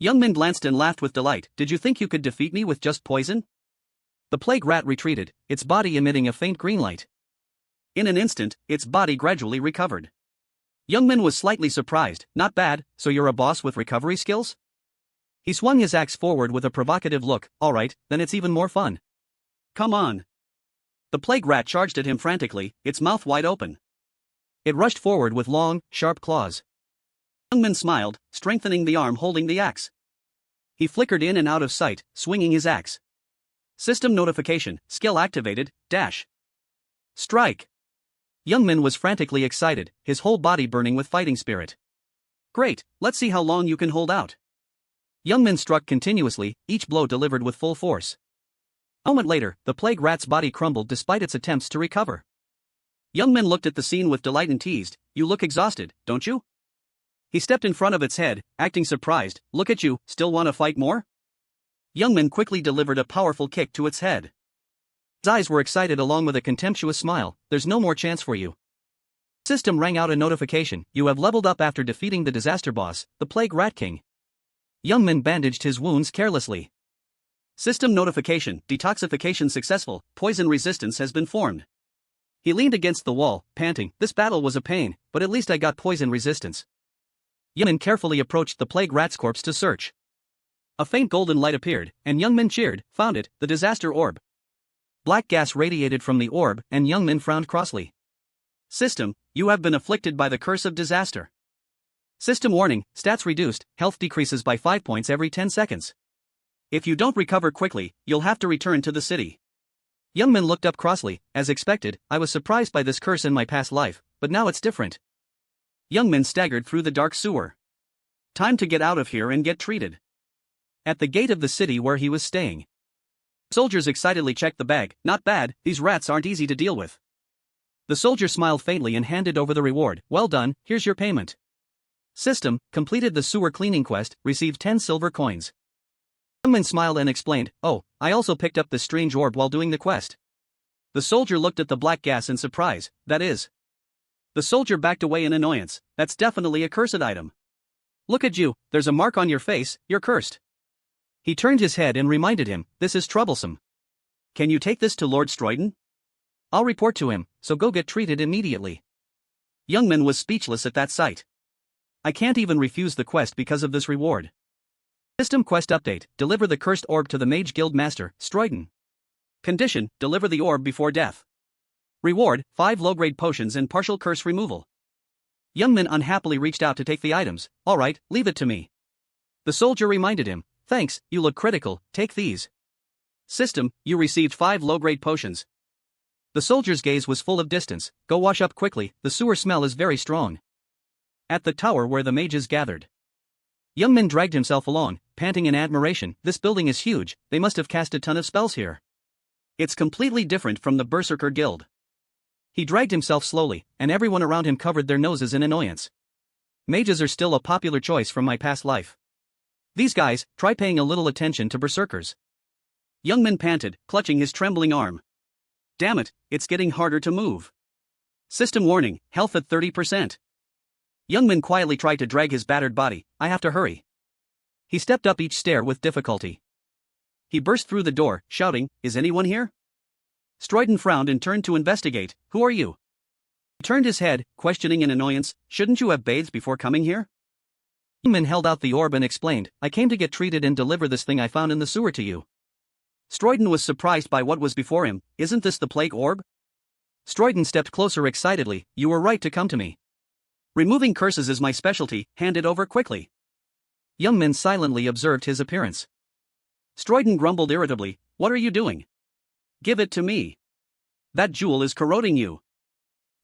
Youngman glanced and laughed with delight. Did you think you could defeat me with just poison? The plague rat retreated, its body emitting a faint green light. In an instant, its body gradually recovered. Youngman was slightly surprised. Not bad, so you're a boss with recovery skills? He swung his axe forward with a provocative look. Alright, then it's even more fun. Come on. The plague rat charged at him frantically, its mouth wide open. It rushed forward with long, sharp claws. Youngman smiled, strengthening the arm holding the axe. He flickered in and out of sight, swinging his axe. System notification, skill activated, dash. Strike. Youngman was frantically excited, his whole body burning with fighting spirit. Great, let's see how long you can hold out. Youngman struck continuously, each blow delivered with full force. A moment later, the plague rat's body crumbled despite its attempts to recover. Youngman looked at the scene with delight and teased, you look exhausted, don't you? He stepped in front of its head, acting surprised. Look at you, still want to fight more? Youngman quickly delivered a powerful kick to its head. His eyes were excited along with a contemptuous smile. There's no more chance for you. System rang out a notification. You have leveled up after defeating the disaster boss, the Plague Rat King. Youngman bandaged his wounds carelessly. System notification, detoxification successful, poison resistance has been formed. He leaned against the wall, panting. This battle was a pain, but at least I got poison resistance. Youngman carefully approached the plague rat's corpse to search. A faint golden light appeared, and Youngman cheered. Found it, the disaster orb. Black gas radiated from the orb, and Youngman frowned crossly. System, you have been afflicted by the curse of disaster. System warning, stats reduced, health decreases by 5 points every 10 seconds. If you don't recover quickly, you'll have to return to the city. Youngman looked up crossly. As expected, I was surprised by this curse in my past life, but now it's different. Youngman staggered through the dark sewer. Time to get out of here and get treated. At the gate of the city where he was staying, soldiers excitedly checked the bag. Not bad, these rats aren't easy to deal with. The soldier smiled faintly and handed over the reward. Well done, here's your payment. System, completed the sewer cleaning quest, received 10 silver coins. Youngman smiled and explained, oh, I also picked up this strange orb while doing the quest. The soldier looked at the black gas in surprise. That is. The soldier backed away in annoyance. That's definitely a cursed item. Look at you, there's a mark on your face, you're cursed. He turned his head and reminded him, this is troublesome. Can you take this to Lord Stroyden? I'll report to him, so go get treated immediately. Youngman was speechless at that sight. I can't even refuse the quest because of this reward. System quest update, deliver the cursed orb to the Mage Guild Master, Stroyden. Condition, deliver the orb before death. Reward, 5 low-grade potions and partial curse removal. Youngman unhappily reached out to take the items. Alright, leave it to me. The soldier reminded him, thanks, you look critical, take these. System, you received 5 low-grade potions. The soldier's gaze was full of distance. Go wash up quickly, the sewer smell is very strong. At the tower where the mages gathered, Youngman dragged himself along, panting in admiration. This building is huge, they must have cast a ton of spells here. It's completely different from the Berserker Guild. He dragged himself slowly, and everyone around him covered their noses in annoyance. Mages are still a popular choice from my past life. These guys, try paying a little attention to berserkers. Youngman panted, clutching his trembling arm. Damn it, it's getting harder to move. System warning, health at 30%. Youngman quietly tried to drag his battered body. I have to hurry. He stepped up each stair with difficulty. He burst through the door, shouting, is anyone here? Stroyden frowned and turned to investigate. Who are you? He turned his head, questioning in annoyance. Shouldn't you have bathed before coming here? Youngman held out the orb and explained, I came to get treated and deliver this thing I found in the sewer to you. Stroiden was surprised by what was before him. Isn't this the plague orb? Stroiden stepped closer excitedly. You were right to come to me. Removing curses is my specialty, hand it over quickly. Youngman silently observed his appearance. Stroiden grumbled irritably, what are you doing? Give it to me. That jewel is corroding you.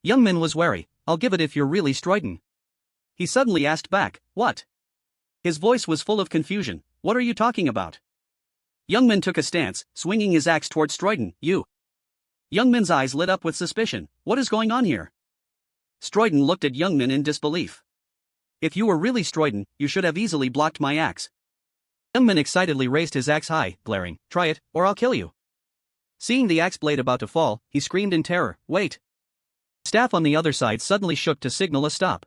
Youngman was wary, I'll give it if you're really Stroiden. He suddenly asked back, what? His voice was full of confusion, what are you talking about? Youngman took a stance, swinging his axe toward Stroiden, you. Youngman's eyes lit up with suspicion, what is going on here? Stroiden looked at Youngman in disbelief. If you were really Stroiden, you should have easily blocked my axe. Youngman excitedly raised his axe high, glaring, try it, or I'll kill you. Seeing the axe blade about to fall, he screamed in terror, wait. Staff on the other side suddenly shook to signal a stop.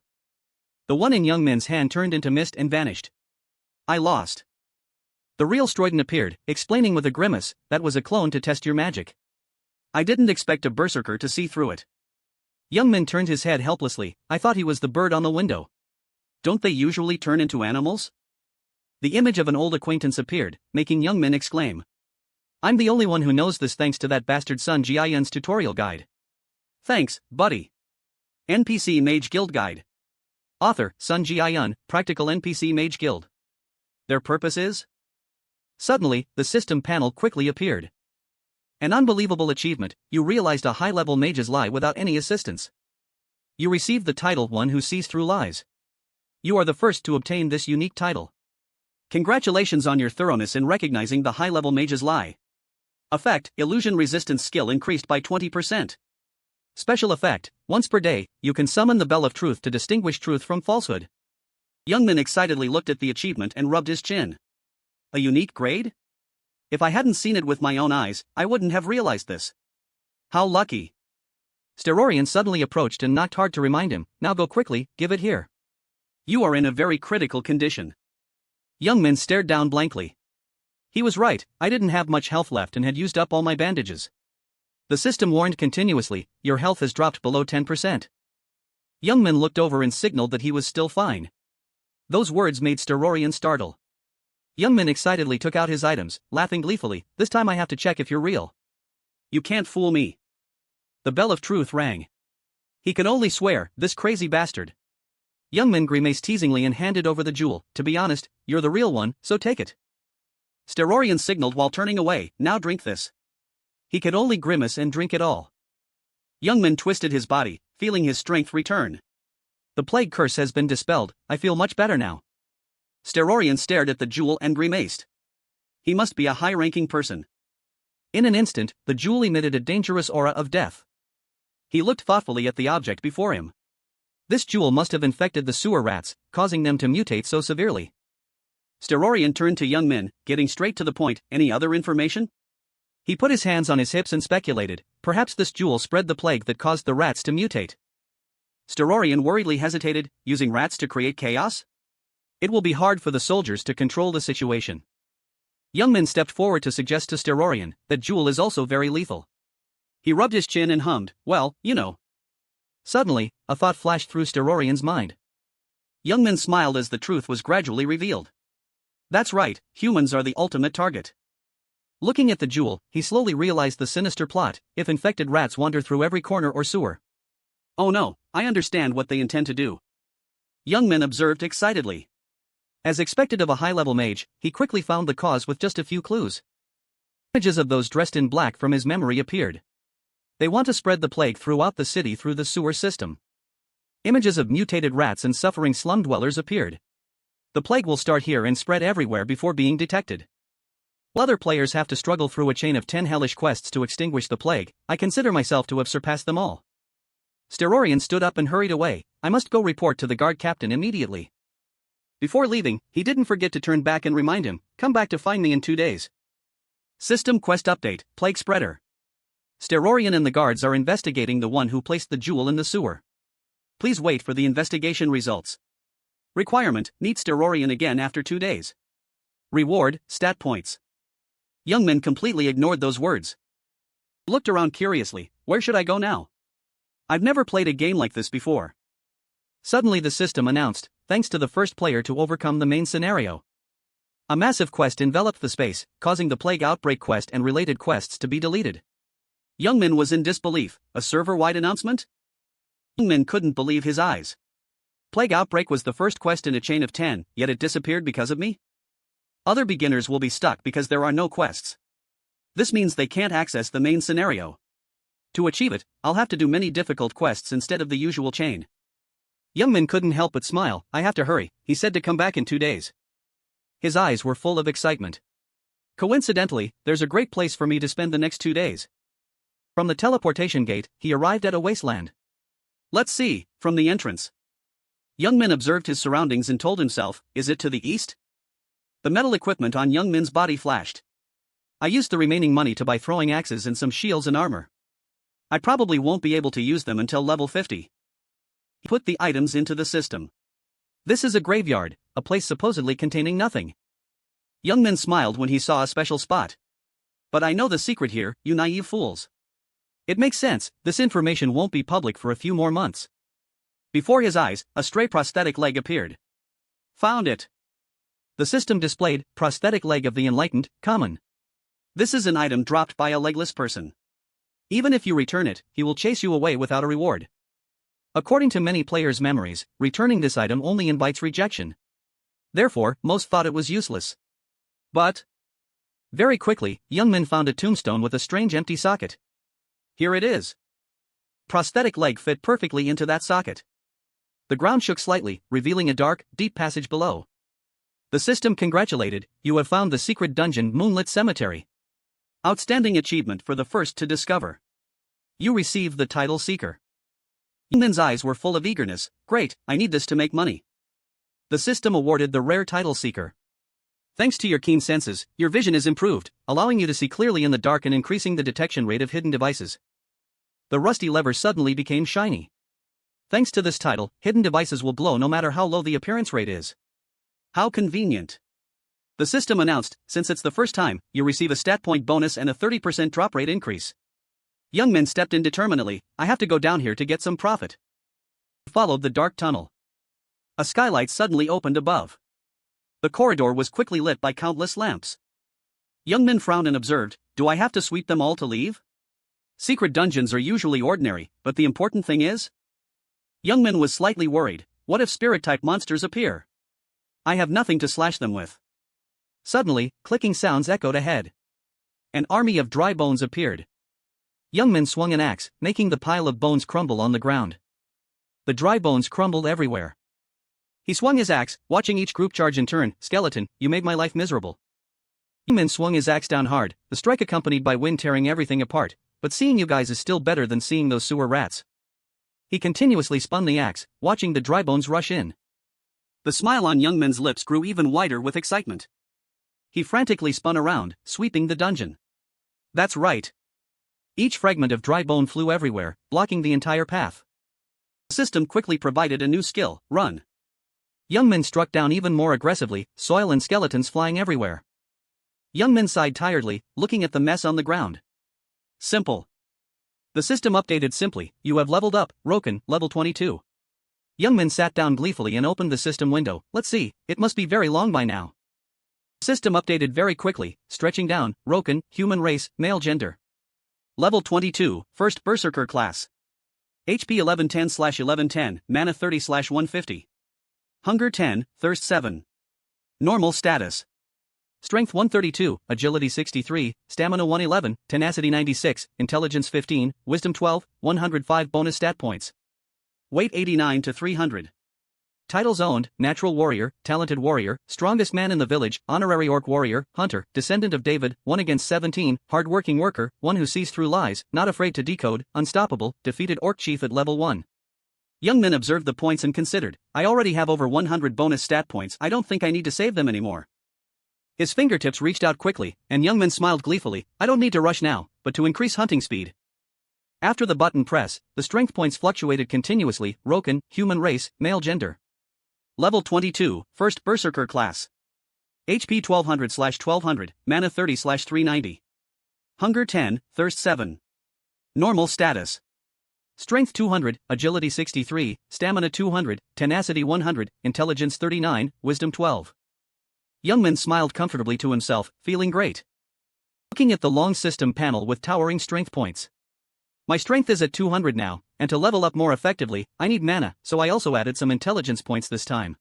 The one in Youngman's hand turned into mist and vanished. I lost. The real Stroiden appeared, explaining with a grimace, that was a clone to test your magic. I didn't expect a berserker to see through it. Youngman turned his head helplessly, I thought he was the bird on the window. Don't they usually turn into animals? The image of an old acquaintance appeared, making Youngman exclaim. I'm the only one who knows this thanks to that bastard Sun Jian's tutorial guide. Thanks, buddy. NPC Mage Guild Guide. Author, Sun Jian, Practical NPC Mage Guild. Their purpose is? Suddenly, the system panel quickly appeared. An unbelievable achievement, you realized a high-level mage's lie without any assistance. You received the title One Who Sees Through Lies. You are the first to obtain this unique title. Congratulations on your thoroughness in recognizing the high-level mage's lie. Effect, illusion resistance skill increased by 20%. Special effect, once per day, you can summon the Bell of Truth to distinguish truth from falsehood. Youngman excitedly looked at the achievement and rubbed his chin. A unique grade? If I hadn't seen it with my own eyes, I wouldn't have realized this. How lucky. Sterorian suddenly approached and knocked hard to remind him, now go quickly, give it here. You are in a very critical condition. Youngman stared down blankly. He was right, I didn't have much health left and had used up all my bandages. The system warned continuously, your health has dropped below 10%. Youngman looked over and signaled that he was still fine. Those words made Sterorian startle. Youngman excitedly took out his items, laughing gleefully, this time I have to check if you're real. You can't fool me. The Bell of Truth rang. He could only swear, this crazy bastard. Youngman grimaced teasingly and handed over the jewel, to be honest, you're the real one, so take it. Sterorian signaled while turning away, now drink this. He could only grimace and drink it all. Youngman twisted his body, feeling his strength return. The plague curse has been dispelled, I feel much better now. Sterorian stared at the jewel and grimaced. He must be a high-ranking person. In an instant, the jewel emitted a dangerous aura of death. He looked thoughtfully at the object before him. This jewel must have infected the sewer rats, causing them to mutate so severely. Sterorian turned to Youngman, getting straight to the point, any other information? He put his hands on his hips and speculated, perhaps this jewel spread the plague that caused the rats to mutate. Sterorian worriedly hesitated, using rats to create chaos? It will be hard for the soldiers to control the situation. Youngman stepped forward to suggest to Sterorian that jewel is also very lethal. He rubbed his chin and hummed, well, you know. Suddenly, a thought flashed through Sterorian's mind. Youngman smiled as the truth was gradually revealed. That's right, humans are the ultimate target. Looking at the jewel, he slowly realized the sinister plot, if infected rats wander through every corner or sewer. Oh no, I understand what they intend to do. Youngman observed excitedly. As expected of a high-level mage, he quickly found the cause with just a few clues. Images of those dressed in black from his memory appeared. They want to spread the plague throughout the city through the sewer system. Images of mutated rats and suffering slum dwellers appeared. The plague will start here and spread everywhere before being detected. While other players have to struggle through a chain of 10 hellish quests to extinguish the plague, I consider myself to have surpassed them all. Sterorian stood up and hurried away, I must go report to the guard captain immediately. Before leaving, he didn't forget to turn back and remind him, come back to find me in 2 days. System quest update, Plague Spreader. Sterorian and the guards are investigating the one who placed the jewel in the sewer. Please wait for the investigation results. Requirement, meet Sterorian again after 2 days. Reward, stat points. Youngman completely ignored those words. Looked around curiously, where should I go now? I've never played a game like this before. Suddenly the system announced, thanks to the first player to overcome the main scenario. A massive quest enveloped the space, causing the Plague Outbreak quest and related quests to be deleted. Youngmin was in disbelief. A server-wide announcement? Youngmin couldn't believe his eyes. Plague Outbreak was the first quest in a chain of 10, yet it disappeared because of me? Other beginners will be stuck because there are no quests. This means they can't access the main scenario. To achieve it, I'll have to do many difficult quests instead of the usual chain. Youngmin couldn't help but smile. I have to hurry, he said to come back in 2 days. His eyes were full of excitement. Coincidentally, there's a great place for me to spend the next 2 days. From the teleportation gate, he arrived at a wasteland. Let's see, from the entrance. Youngmin observed his surroundings and told himself, is it to the east? The metal equipment on Youngmin's body flashed. I used the remaining money to buy throwing axes and some shields and armor. I probably won't be able to use them until level 50. He put the items into the system. This is a graveyard, a place supposedly containing nothing. Youngmin smiled when he saw a special spot. But I know the secret here, you naive fools. It makes sense, this information won't be public for a few more months. Before his eyes, a stray prosthetic leg appeared. Found it. The system displayed, prosthetic leg of the enlightened, common. This is an item dropped by a legless person. Even if you return it, he will chase you away without a reward. According to many players' memories, returning this item only invites rejection. Therefore, most thought it was useless. But very quickly, Youngmin found a tombstone with a strange empty socket. Here it is. Prosthetic leg fit perfectly into that socket. The ground shook slightly, revealing a dark, deep passage below. The system congratulated, you have found the secret dungeon Moonlit Cemetery. Outstanding achievement for the first to discover. You received the title Seeker. Youngmin's eyes were full of eagerness. Great, I need this to make money. The system awarded the rare title Seeker. Thanks to your keen senses, your vision is improved, allowing you to see clearly in the dark and increasing the detection rate of hidden devices. The rusty lever suddenly became shiny. Thanks to this title, hidden devices will glow no matter how low the appearance rate is. How convenient. The system announced, since it's the first time, you receive a stat point bonus and a 30% drop rate increase. Youngmin stepped in determinedly, I have to go down here to get some profit. He followed the dark tunnel. A skylight suddenly opened above. The corridor was quickly lit by countless lamps. Youngmin frowned and observed, do I have to sweep them all to leave? Secret dungeons are usually ordinary, but the important thing is? Youngmin was slightly worried, what if spirit-type monsters appear? I have nothing to slash them with. Suddenly, clicking sounds echoed ahead. An army of dry bones appeared. Youngmin swung an axe, making the pile of bones crumble on the ground. The dry bones crumbled everywhere. He swung his axe, watching each group charge in turn. Skeleton, you made my life miserable. Youngmin swung his axe down hard, the strike accompanied by wind tearing everything apart, but seeing you guys is still better than seeing those sewer rats. He continuously spun the axe, watching the dry bones rush in. The smile on Youngmin's lips grew even wider with excitement. He frantically spun around, sweeping the dungeon. That's right. Each fragment of dry bone flew everywhere, blocking the entire path. The system quickly provided a new skill, run. Youngmin struck down even more aggressively, soil and skeletons flying everywhere. Youngmin sighed tiredly, looking at the mess on the ground. Simple. The system updated simply, you have leveled up, Roken, level 22. Youngmin sat down gleefully and opened the system window. Let's see, it must be very long by now. System updated very quickly, stretching down, Roken, human race, male gender. Level 22, first berserker class. HP 1110/1110, mana 30/150. Hunger 10, thirst 7. Normal status. Strength 132, agility 63, stamina 111, tenacity 96, intelligence 15, wisdom 12, 105 bonus stat points. Weight 89 to 300. Titles owned, natural warrior, talented warrior, strongest man in the village, honorary orc warrior, hunter, descendant of David, 1 against 17, hard-working worker, one who sees through lies, not afraid to decode, unstoppable, defeated orc chief at level 1. Youngmin observed the points and considered, I already have over 100 bonus stat points, I don't think I need to save them anymore. His fingertips reached out quickly, and Youngmin smiled gleefully, I don't need to rush now, but to increase hunting speed. After the button press, the strength points fluctuated continuously, Roken, human race, male gender. Level 22, first berserker class. HP 1200/1200, mana 30/390. Hunger 10, thirst 7. Normal status. Strength 200, Agility 63, Stamina 200, Tenacity 100, Intelligence 39, Wisdom 12. Youngmin smiled comfortably to himself, feeling great. Looking at the long system panel with towering strength points. My strength is at 200 now, and to level up more effectively, I need mana, so I also added some intelligence points this time.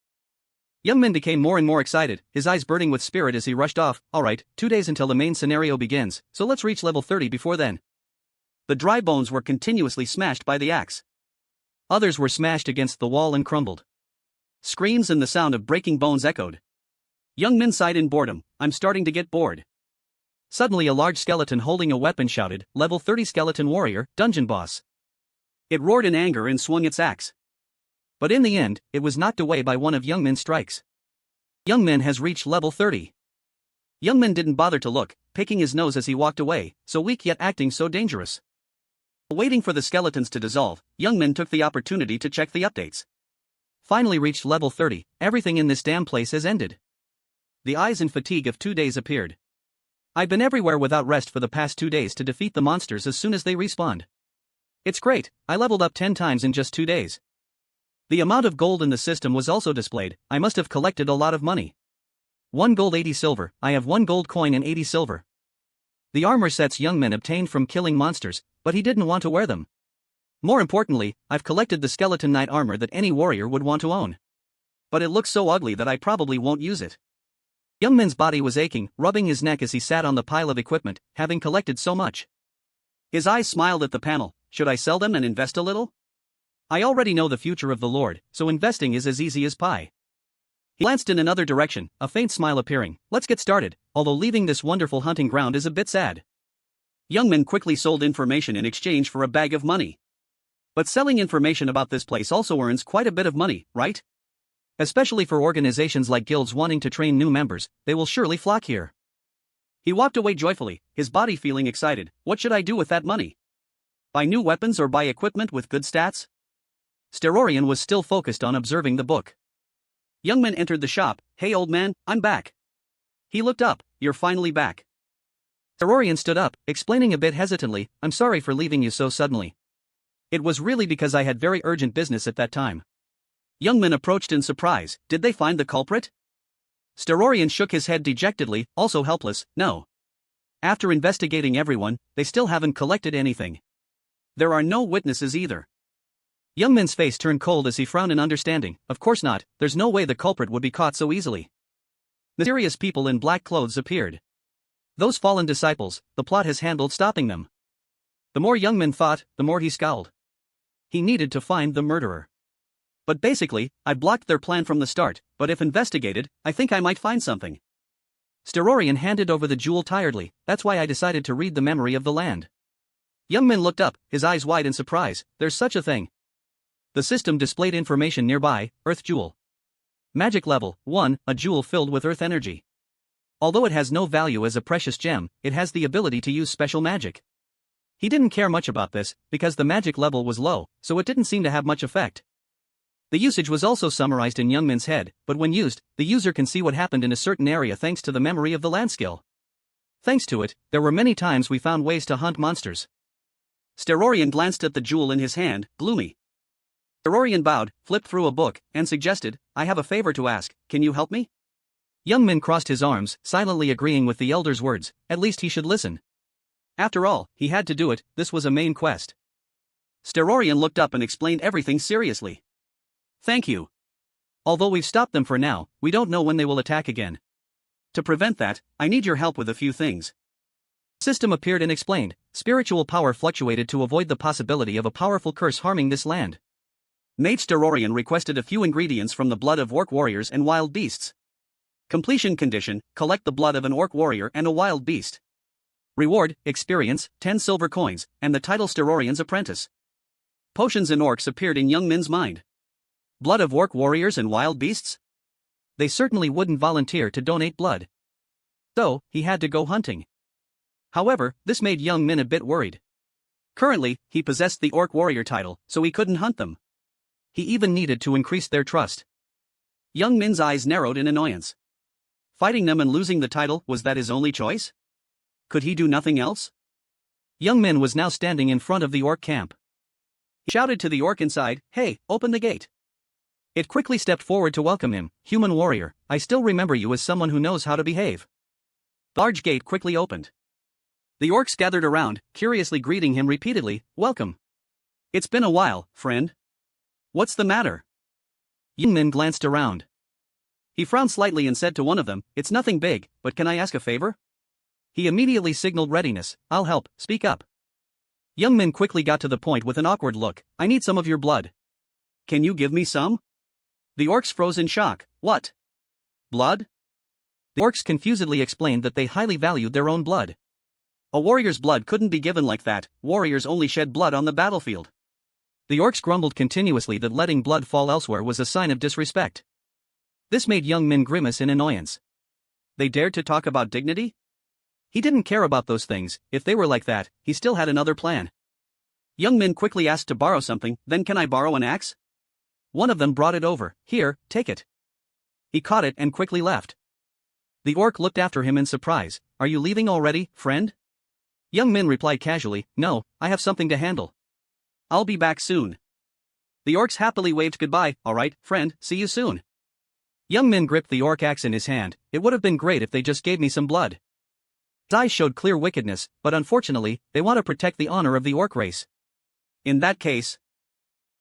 Youngmin became more and more excited, his eyes burning with spirit as he rushed off. Alright, 2 days until the main scenario begins, so let's reach level 30 before then. The dry bones were continuously smashed by the axe. Others were smashed against the wall and crumbled. Screams and the sound of breaking bones echoed. Youngmin sighed in boredom. I'm starting to get bored. Suddenly a large skeleton holding a weapon shouted, "Level 30 skeleton warrior, dungeon boss." It roared in anger and swung its axe. But in the end, it was knocked away by one of Youngmin's strikes. Youngmin has reached level 30. Youngmin didn't bother to look, picking his nose as he walked away, so weak yet acting so dangerous. Waiting for the skeletons to dissolve, Youngmin took the opportunity to check the updates. Finally reached level 30, everything in this damn place has ended. The eyes and fatigue of 2 days appeared. I've been everywhere without rest for the past 2 days to defeat the monsters as soon as they respawned. It's great, I leveled up 10 times in just 2 days. The amount of gold in the system was also displayed. I must have collected a lot of money. 1 gold 80 silver, I have 1 gold coin and 80 silver. The armor sets Youngmin obtained from killing monsters, but he didn't want to wear them. More importantly, I've collected the skeleton knight armor that any warrior would want to own. But it looks so ugly that I probably won't use it. Youngmin's body was aching, rubbing his neck as he sat on the pile of equipment, having collected so much. His eyes smiled at the panel. Should I sell them and invest a little? I already know the future of the Lord, so investing is as easy as pie. He glanced in another direction, a faint smile appearing. Let's get started, although leaving this wonderful hunting ground is a bit sad. Youngmin quickly sold information in exchange for a bag of money. But selling information about this place also earns quite a bit of money, right? Especially for organizations like guilds wanting to train new members, they will surely flock here. He walked away joyfully, his body feeling excited. What should I do with that money? Buy new weapons or buy equipment with good stats? Sterorian was still focused on observing the book. Youngmin entered the shop. Hey old man, I'm back. He looked up. You're finally back. Sterorian stood up, explaining a bit hesitantly, I'm sorry for leaving you so suddenly. It was really because I had very urgent business at that time. Youngmin approached in surprise. Did they find the culprit? Sterorian shook his head dejectedly, also helpless. No. After investigating everyone, they still haven't collected anything. There are no witnesses either. Youngmin's face turned cold as he frowned in understanding. Of course not, there's no way the culprit would be caught so easily. Mysterious people in black clothes appeared. Those fallen disciples, the plot has handled stopping them. The more Youngmin thought, the more he scowled. He needed to find the murderer. But basically, I blocked their plan from the start, but if investigated, I think I might find something. Sterorian handed over the jewel tiredly. That's why I decided to read the memory of the land. Youngmin looked up, his eyes wide in surprise. There's such a thing. The system displayed information nearby. Earth Jewel. Magic level 1, a jewel filled with earth energy. Although it has no value as a precious gem, it has the ability to use special magic. He didn't care much about this, because the magic level was low, so it didn't seem to have much effect. The usage was also summarized in Youngmin's head, but when used, the user can see what happened in a certain area thanks to the memory of the land skill. Thanks to it, there were many times we found ways to hunt monsters. Sterorian glanced at the jewel in his hand, gloomy. Sterorian bowed, flipped through a book, and suggested, I have a favor to ask, can you help me? Youngmin crossed his arms, silently agreeing with the elder's words, at least he should listen. After all, he had to do it, this was a main quest. Sterorian looked up and explained everything seriously. Thank you. Although we've stopped them for now, we don't know when they will attack again. To prevent that, I need your help with a few things. System appeared and explained. Spiritual power fluctuated to avoid the possibility of a powerful curse harming this land. Mage Sterorian requested a few ingredients from the blood of orc warriors and wild beasts. Completion condition, collect the blood of an orc warrior and a wild beast. Reward, experience, 10 silver coins, and the title Sterorian's apprentice. Potions and orcs appeared in Youngmin's mind. Blood of orc warriors and wild beasts? They certainly wouldn't volunteer to donate blood. So, he had to go hunting. However, this made Youngmin a bit worried. Currently, he possessed the orc warrior title, so he couldn't hunt them. He even needed to increase their trust. Youngmin's eyes narrowed in annoyance. Fighting them and losing the title, was that his only choice? Could he do nothing else? Youngmin was now standing in front of the orc camp. He shouted to the orc inside, "Hey, open the gate." It quickly stepped forward to welcome him. "Human warrior, I still remember you as someone who knows how to behave." The large gate quickly opened. The orcs gathered around, curiously greeting him repeatedly, "Welcome. It's been a while, friend. What's the matter?" Young Min glanced around. He frowned slightly and said to one of them, "It's nothing big, but can I ask a favor?" He immediately signaled readiness. "I'll help, speak up." Young Min quickly got to the point with an awkward look. "I need some of your blood." "Can you give me some?" The orcs froze in shock. "What? Blood?" The orcs confusedly explained that they highly valued their own blood. A warrior's blood couldn't be given like that, warriors only shed blood on the battlefield. The orcs grumbled continuously that letting blood fall elsewhere was a sign of disrespect. This made Young Min grimace in annoyance. They dared to talk about dignity? He didn't care about those things. If they were like that, he still had another plan. Young Min quickly asked to borrow something. "Then can I borrow an axe?" One of them brought it over. "Here, take it." He caught it and quickly left. The orc looked after him in surprise. "Are you leaving already, friend?" Young Min replied casually, "No, I have something to handle. I'll be back soon." The orcs happily waved goodbye. "All right, friend, see you soon." Young Min gripped the orc axe in his hand. "It would have been great if they just gave me some blood." His eyes showed clear wickedness, but unfortunately, they want to protect the honor of the orc race. In that case.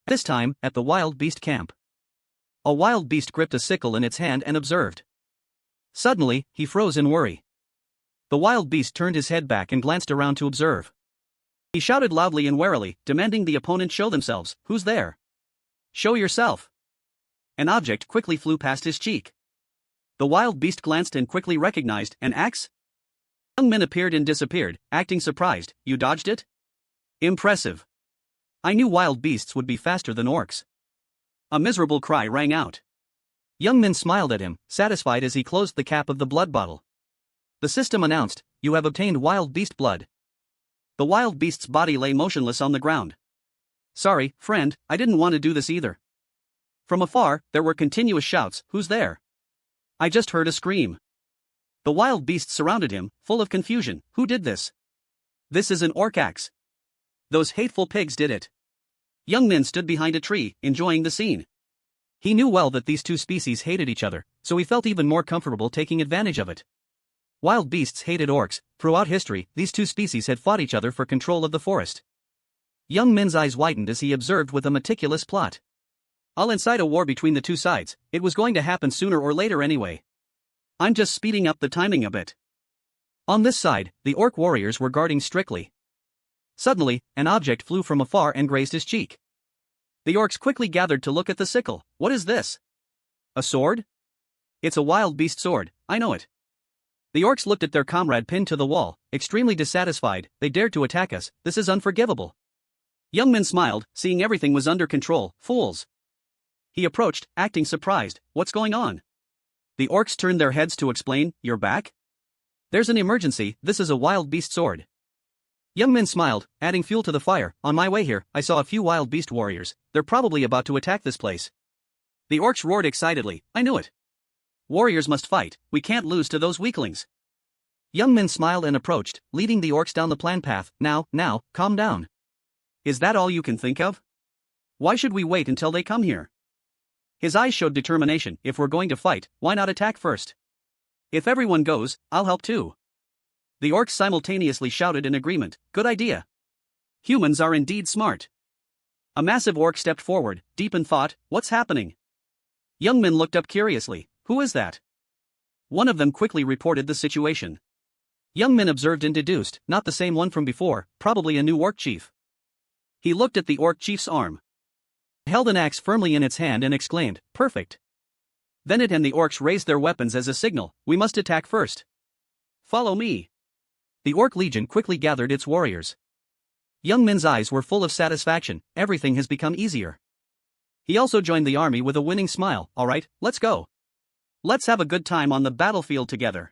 This time, at the wild beast camp. A wild beast gripped a sickle in its hand and observed. Suddenly, he froze in worry. The wild beast turned his head back and glanced around to observe. He shouted loudly and warily, demanding the opponent show themselves. "Who's there? Show yourself." An object quickly flew past his cheek. The wild beast glanced and quickly recognized an axe. Young Min appeared and disappeared, acting surprised. "You dodged it? Impressive. I knew wild beasts would be faster than orcs." A miserable cry rang out. Young Min smiled at him, satisfied as he closed the cap of the blood bottle. The system announced, "You have obtained wild beast blood." The wild beast's body lay motionless on the ground. "Sorry, friend, I didn't want to do this either." From afar, there were continuous shouts. "Who's there? I just heard a scream." The wild beast surrounded him, full of confusion. "Who did this?" "This is an orc axe. Those hateful pigs did it." Young Min stood behind a tree, enjoying the scene. He knew well that these two species hated each other, so he felt even more comfortable taking advantage of it. Wild beasts hated orcs. Throughout history, these two species had fought each other for control of the forest. Young Min's eyes widened as he observed with a meticulous plot. I'll incite a war between the two sides. It was going to happen sooner or later anyway. I'm just speeding up the timing a bit. On this side, the orc warriors were guarding strictly. Suddenly, an object flew from afar and grazed his cheek. The orcs quickly gathered to look at the sickle. "What is this? A sword?" "It's a wild beast sword, I know it." The orcs looked at their comrade pinned to the wall, extremely dissatisfied. "They dared to attack us, this is unforgivable." Young Min smiled, seeing everything was under control. "Fools." He approached, acting surprised. "What's going on?" The orcs turned their heads to explain. "You're back? There's an emergency, this is a wild beast sword." Young Min smiled, adding fuel to the fire. "On my way here, I saw a few wild beast warriors. They're probably about to attack this place." The orcs roared excitedly. "I knew it. Warriors must fight, we can't lose to those weaklings." Young Min smiled and approached, leading the orcs down the plan path. Now, calm down. Is that all you can think of? Why should we wait until they come here?" His eyes showed determination. "If we're going to fight, why not attack first? If everyone goes, I'll help too." The orcs simultaneously shouted in agreement. "Good idea. Humans are indeed smart." A massive orc stepped forward, deep in thought. "What's happening?" Young Min looked up curiously. "Who is that?" One of them quickly reported the situation. Young Min observed and deduced, not the same one from before, probably a new orc chief. He looked at the orc chief's arm. He held an axe firmly in its hand and exclaimed, "Perfect." Then it and the orcs raised their weapons as a signal. "We must attack first. Follow me." The orc legion quickly gathered its warriors. Young Min's eyes were full of satisfaction. Everything has become easier. He also joined the army with a winning smile. "All right, let's go. Let's have a good time on the battlefield together."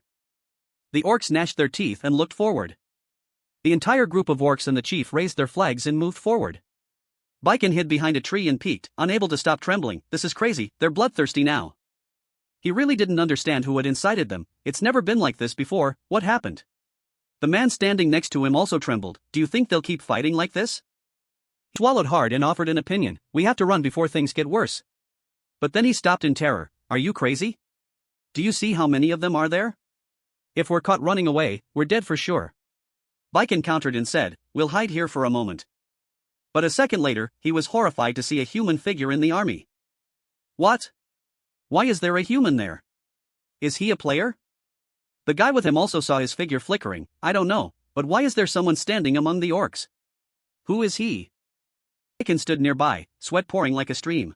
The orcs gnashed their teeth and looked forward. The entire group of orcs and the chief raised their flags and moved forward. Baiken hid behind a tree and peeked, unable to stop trembling. "This is crazy, they're bloodthirsty now." He really didn't understand who had incited them. It's never been like this before. What happened? The man standing next to him also trembled. "Do you think they'll keep fighting like this?" Swallowed hard and offered an opinion. We have to run before things get worse. But then he stopped in terror. Are you crazy? Do you see how many of them are there? If we're caught running away, we're dead for sure. Baiken countered and said, we'll hide here for a moment. But a second later, he was horrified to see a human figure in the army. What? Why is there a human there? Is he a player? The guy with him also saw his figure flickering. I don't know, but why is there someone standing among the orcs? Who is he? Baiken stood nearby, sweat pouring like a stream.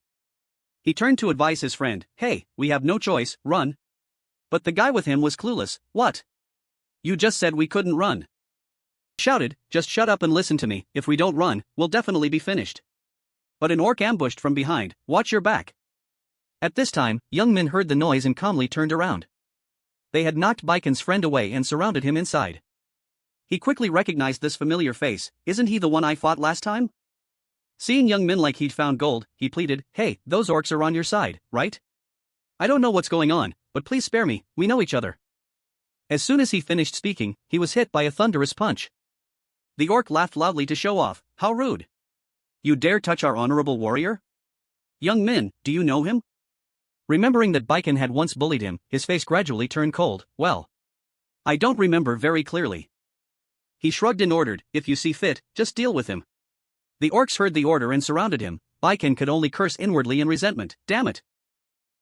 He turned to advise his friend, hey, we have no choice, run. But the guy with him was clueless. What? You just said we couldn't run. He shouted, just shut up and listen to me, if we don't run, we'll definitely be finished. But an orc ambushed from behind, watch your back. At this time, young Min heard the noise and calmly turned around. They had knocked Baiken's friend away and surrounded him inside. He quickly recognized this familiar face. Isn't he the one I fought last time? Seeing young Min like he'd found gold, he pleaded, hey, those orcs are on your side, right? I don't know what's going on, but please spare me, we know each other. As soon as he finished speaking, he was hit by a thunderous punch. The orc laughed loudly to show off. How rude. You dare touch our honorable warrior? Young Min, do you know him? Remembering that Baiken had once bullied him, his face gradually turned cold. Well, I don't remember very clearly. He shrugged and ordered, if you see fit, just deal with him. The orcs heard the order and surrounded him. Baiken could only curse inwardly in resentment. Damn it.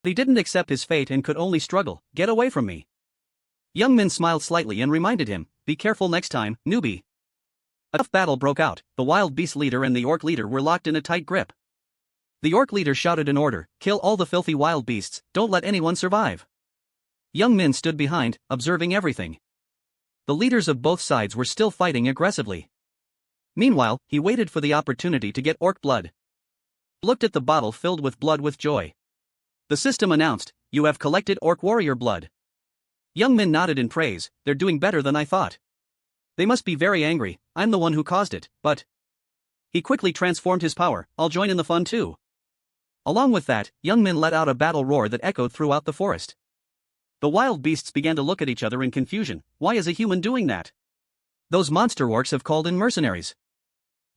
He didn't accept his fate and could only struggle. Get away from me. Young Min smiled slightly and reminded him, be careful next time, newbie. A tough battle broke out. The wild beast leader and the orc leader were locked in a tight grip. The orc leader shouted an order, kill all the filthy wild beasts, don't let anyone survive. Young Min stood behind, observing everything. The leaders of both sides were still fighting aggressively. Meanwhile, he waited for the opportunity to get orc blood. Looked at the bottle filled with blood with joy. The system announced, you have collected orc warrior blood. Young Min nodded in praise, they're doing better than I thought. They must be very angry, I'm the one who caused it, but... He quickly transformed his power, I'll join in the fun too. Along with that, young Min let out a battle roar that echoed throughout the forest. The wild beasts began to look at each other in confusion. Why is a human doing that? Those monster orcs have called in mercenaries.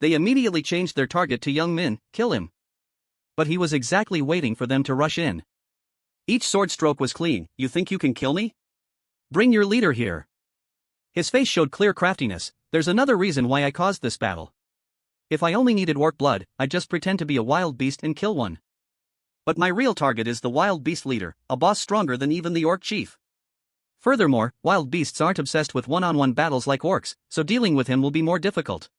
They immediately changed their target to young Min, kill him. But he was exactly waiting for them to rush in. Each sword stroke was clean. You think you can kill me? Bring your leader here. His face showed clear craftiness. There's another reason why I caused this battle. If I only needed orc blood, I'd just pretend to be a wild beast and kill one. But my real target is the wild beast leader, a boss stronger than even the orc chief. Furthermore, wild beasts aren't obsessed with one-on-one battles like orcs, so dealing with him will be more difficult.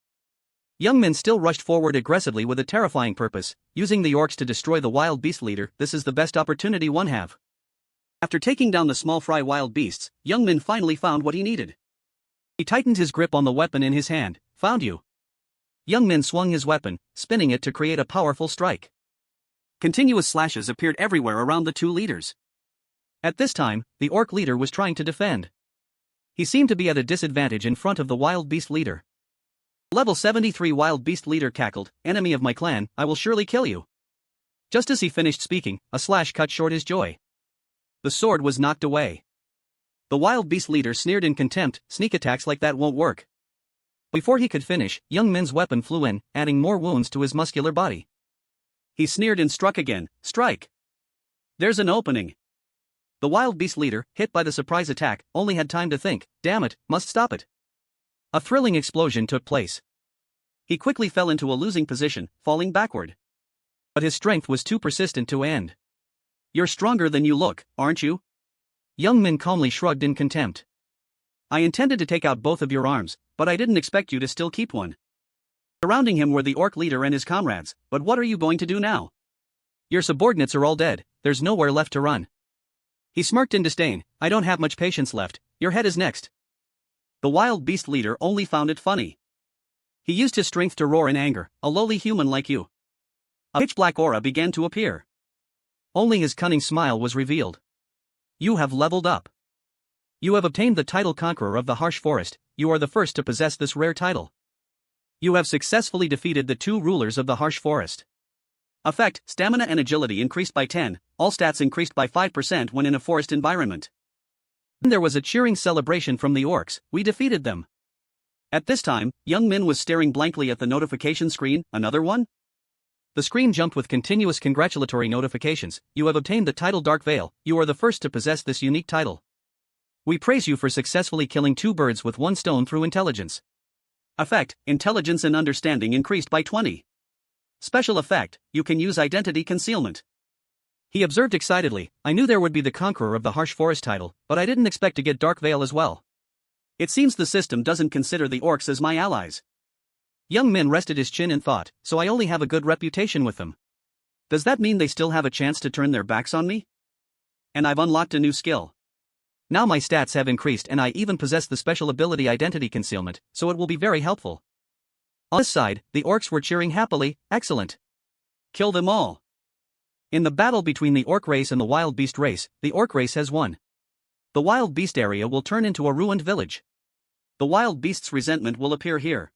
Young Min still rushed forward aggressively with a terrifying purpose, using the orcs to destroy the wild beast leader. This is the best opportunity one have. After taking down the small fry wild beasts, young Min finally found what he needed. He tightened his grip on the weapon in his hand. Found you. Young Min swung his weapon, spinning it to create a powerful strike. Continuous slashes appeared everywhere around the two leaders. At this time, the orc leader was trying to defend. He seemed to be at a disadvantage in front of the wild beast leader. Level 73 wild beast leader cackled, enemy of my clan, I will surely kill you. Just as he finished speaking, a slash cut short his joy. The sword was knocked away. The wild beast leader sneered in contempt, sneak attacks like that won't work. Before he could finish, young Min's weapon flew in, adding more wounds to his muscular body. He sneered and struck again. Strike. There's an opening. The wild beast leader, hit by the surprise attack, only had time to think, damn it, must stop it. A thrilling explosion took place. He quickly fell into a losing position, falling backward. But his strength was too persistent to end. You're stronger than you look, aren't you? Young Min calmly shrugged in contempt. I intended to take out both of your arms, but I didn't expect you to still keep one. Surrounding him were the orc leader and his comrades, but what are you going to do now? Your subordinates are all dead, there's nowhere left to run. He smirked in disdain, I don't have much patience left, your head is next. The wild beast leader only found it funny. He used his strength to roar in anger, a lowly human like you. A pitch-black aura began to appear. Only his cunning smile was revealed. You have leveled up. You have obtained the title Conqueror of the Harsh Forest, you are the first to possess this rare title. You have successfully defeated the two rulers of the Harsh Forest. Effect, stamina and agility increased by 10, all stats increased by 5% when in a forest environment. Then there was a cheering celebration from the orcs, we defeated them. At this time, young Min was staring blankly at the notification screen. Another one? The screen jumped with continuous congratulatory notifications. You have obtained the title Dark Veil. You are the first to possess this unique title. We praise you for successfully killing 2 birds with 1 stone through intelligence. Effect: intelligence and understanding increased by 20. Special effect: you can use identity concealment. He observed excitedly. I knew there would be the Conqueror of the Harsh Forest title, but I didn't expect to get Dark Veil as well. It seems the system doesn't consider the orcs as my allies. Young Min rested his chin in thought, so I only have a good reputation with them. Does that mean they still have a chance to turn their backs on me? And I've unlocked a new skill. Now my stats have increased and I even possess the special ability Identity Concealment, so it will be very helpful. On this side, the orcs were cheering happily. Excellent. Kill them all. In the battle between the orc race and the wild beast race, the orc race has won. The wild beast area will turn into a ruined village. The wild beast's resentment will appear here.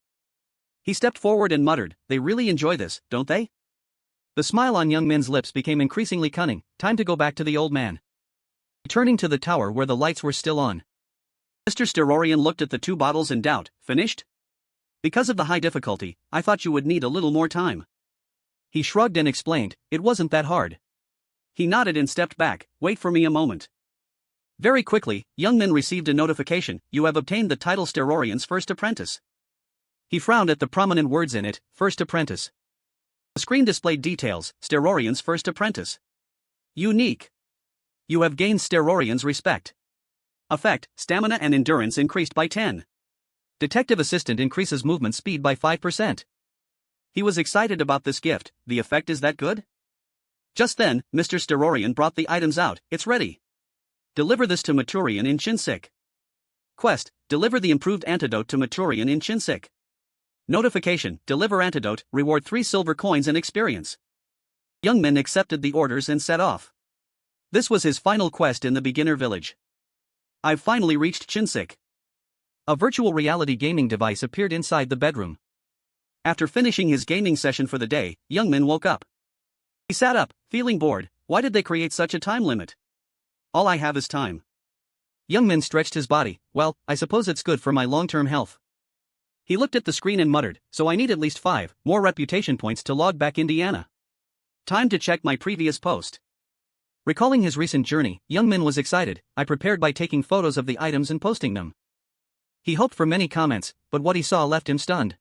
He stepped forward and muttered, they really enjoy this, don't they? The smile on young Min's lips became increasingly cunning. Time to go back to the old man. Returning to the tower where the lights were still on, Mr. Sterorian looked at the 2 bottles in doubt. Finished? Because of the high difficulty, I thought you would need a little more time. He shrugged and explained, it wasn't that hard. He nodded and stepped back. Wait for me a moment. Very quickly, young Min received a notification. You have obtained the title Sterorian's First Apprentice. He frowned at the prominent words in it, First Apprentice. The screen displayed details, Sterorian's First Apprentice. Unique. You have gained Sterorian's respect. Effect: stamina and endurance increased by 10. Detective Assistant increases movement speed by 5%. He was excited about this gift. The effect is that good? Just then, Mr. Sterorian brought the items out. It's ready. Deliver this to Maturian in Chinsik. Quest: deliver the improved antidote to Maturian in Chinsik. Notification: deliver antidote, reward 3 silver coins and experience. Young Min accepted the orders and set off. This was his final quest in the beginner village. I've finally reached Chinsik. A virtual reality gaming device appeared inside the bedroom. After finishing his gaming session for the day, young Min woke up. He sat up, feeling bored. Why did they create such a time limit? All I have is time. Young Min stretched his body. Well, I suppose it's good for my long-term health. He looked at the screen and muttered, so I need at least 5 more reputation points to log back Indiana. Time to check my previous post. Recalling his recent journey, young Min was excited. I prepared by taking photos of the items and posting them. He hoped for many comments, but what he saw left him stunned.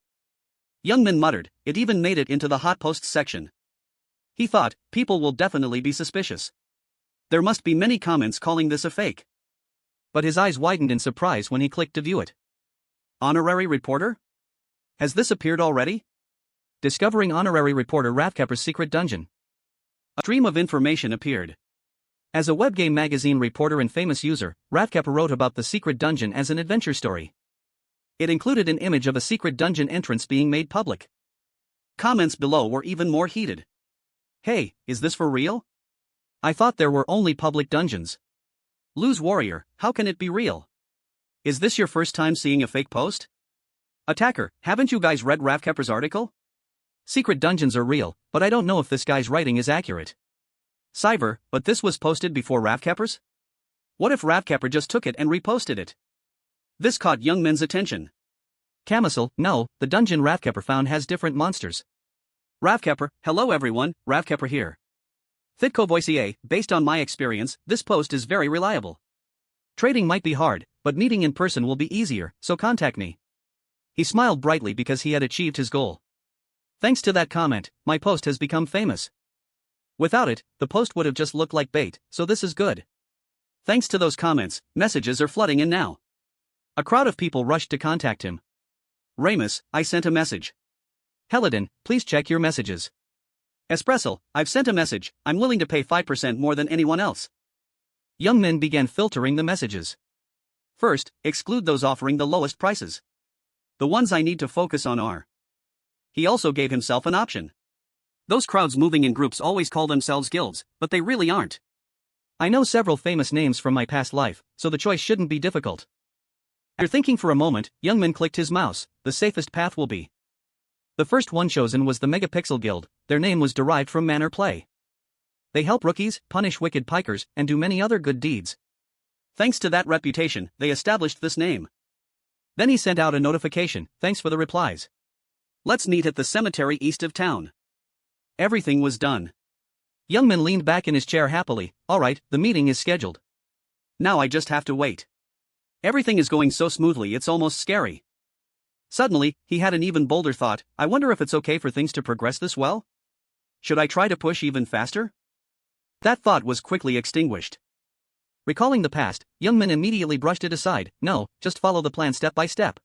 Young Min muttered, it even made it into the hot posts section. He thought, people will definitely be suspicious. There must be many comments calling this a fake. But his eyes widened in surprise when he clicked to view it. Honorary Reporter? Has this appeared already? Discovering Honorary Reporter Ravkapper's Secret Dungeon. A stream of information appeared. As a webgame magazine reporter and famous user, Ravkapper wrote about the secret dungeon as an adventure story. It included an image of a secret dungeon entrance being made public. Comments below were even more heated. Hey, is this for real? I thought there were only public dungeons. Lose Warrior, how can it be real? Is this your first time seeing a fake post? Attacker, haven't you guys read Ravkapper's article? Secret dungeons are real, but I don't know if this guy's writing is accurate. Cyber, but this was posted before Ravkapper's? What if Ravkapper just took it and reposted it? This caught young Min's attention. Camisel, no, the dungeon Ravkapper found has different monsters. Ravkapper, hello everyone, Ravkapper here. Thitko Voicier, based on my experience, this post is very reliable. Trading might be hard, but meeting in person will be easier, so contact me. He smiled brightly because he had achieved his goal. Thanks to that comment, my post has become famous. Without it, the post would have just looked like bait, so this is good. Thanks to those comments, messages are flooding in now. A crowd of people rushed to contact him. Ramus, I sent a message. Helidon, please check your messages. Espresso, I've sent a message, I'm willing to pay 5% more than anyone else. Young Min began filtering the messages. First, exclude those offering the lowest prices. The ones I need to focus on are. He also gave himself an option. Those crowds moving in groups always call themselves guilds, but they really aren't. I know several famous names from my past life, so the choice shouldn't be difficult. After thinking for a moment, young Min clicked his mouse. The safest path will be. The first one chosen was the Megapixel Guild. Their name was derived from manner play. They help rookies, punish wicked pikers, and do many other good deeds. Thanks to that reputation, they established this name. Then he sent out a notification, thanks for the replies. Let's meet at the cemetery east of town. Everything was done. Youngmin leaned back in his chair happily. Alright, the meeting is scheduled. Now I just have to wait. Everything is going so smoothly it's almost scary. Suddenly, he had an even bolder thought. I wonder if it's okay for things to progress this well? Should I try to push even faster? That thought was quickly extinguished. Recalling the past, Youngmin immediately brushed it aside. No, just follow the plan step by step.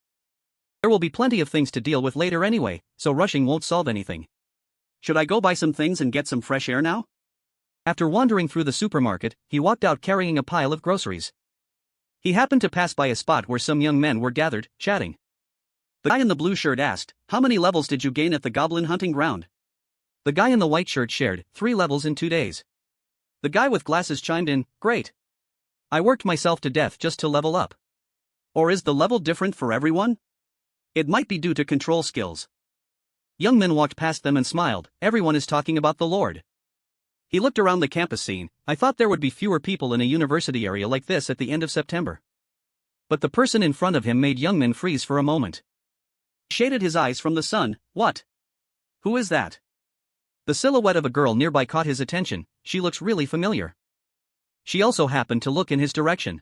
There will be plenty of things to deal with later anyway, so rushing won't solve anything. Should I go buy some things and get some fresh air now? After wandering through the supermarket, he walked out carrying a pile of groceries. He happened to pass by a spot where some young men were gathered, chatting. The guy in the blue shirt asked, "How many levels did you gain at the goblin hunting ground?" The guy in the white shirt shared, 3 levels in 2 days. The guy with glasses chimed in, "Great. I worked myself to death just to level up." Or is the level different for everyone? It might be due to control skills. Youngmin walked past them and smiled. Everyone is talking about the Lord. He looked around the campus scene. I thought there would be fewer people in a university area like this at the end of September. But the person in front of him made Youngmin freeze for a moment. He shaded his eyes from the sun. What? Who is that? The silhouette of a girl nearby caught his attention. She looks really familiar. She also happened to look in his direction.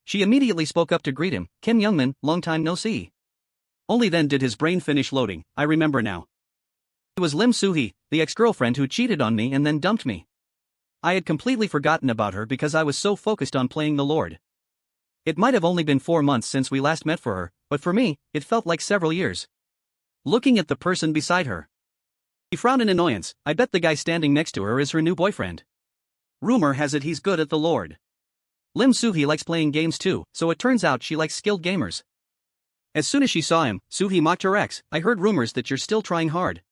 She immediately spoke up to greet him. Kim Youngmin, long time no see. Only then did his brain finish loading. I remember now. It was Lim Soo-hee, the ex-girlfriend who cheated on me and then dumped me. I had completely forgotten about her because I was so focused on playing the Lord. It might have only been 4 months since we last met for her, but for me, it felt like several years. Looking at the person beside her, he frowned in annoyance. I bet the guy standing next to her is her new boyfriend. Rumor has it he's good at the Lord. Lim Soo-hee likes playing games too, so it turns out she likes skilled gamers. As soon as she saw him, Soo-hee mocked her ex. I heard rumors that you're still trying hard.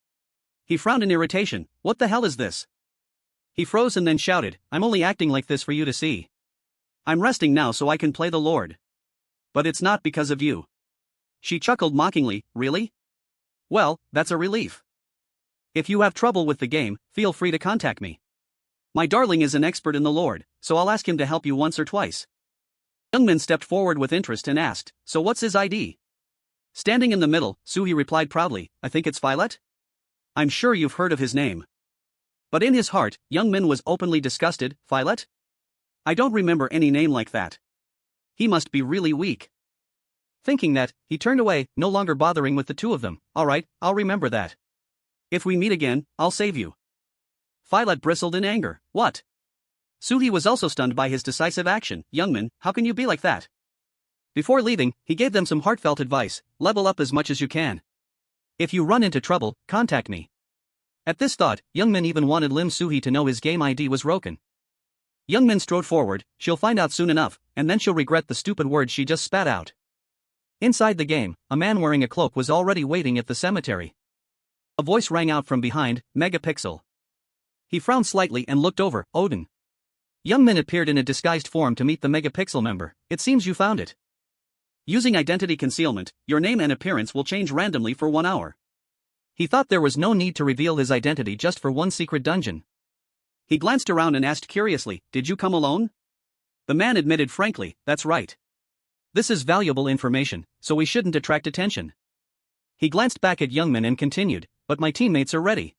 He frowned in irritation. What the hell is this? He froze and then shouted, I'm only acting like this for you to see. I'm resting now so I can play the Lord. But it's not because of you. She chuckled mockingly. Really? Well, that's a relief. If you have trouble with the game, feel free to contact me. My darling is an expert in the Lord, so I'll ask him to help you once or twice. Youngmin stepped forward with interest and asked, so what's his ID? Standing in the middle, Soo-hee replied proudly, I think it's Violet? I'm sure you've heard of his name. But in his heart, Youngmin was openly disgusted. Violet? I don't remember any name like that. He must be really weak. Thinking that, he turned away, no longer bothering with the two of them. Alright, I'll remember that. If we meet again, I'll save you. Violet bristled in anger. What? Soo-hee was also stunned by his decisive action. Youngmin, how can you be like that? Before leaving, he gave them some heartfelt advice. Level up as much as you can. If you run into trouble, contact me. At this thought, Youngmin even wanted Lim Soo-hee to know his game ID was Roken. Youngmin strode forward. She'll find out soon enough, and then she'll regret the stupid words she just spat out. Inside the game, a man wearing a cloak was already waiting at the cemetery. A voice rang out from behind, Megapixel. He frowned slightly and looked over. Odin. Youngmin appeared in a disguised form to meet the Megapixel member. It seems you found it. Using identity concealment, your name and appearance will change randomly for 1 hour. He thought there was no need to reveal his identity just for one secret dungeon. He glanced around and asked curiously, did you come alone? The man admitted frankly, that's right. This is valuable information, so we shouldn't attract attention. He glanced back at Youngmin and continued, but my teammates are ready.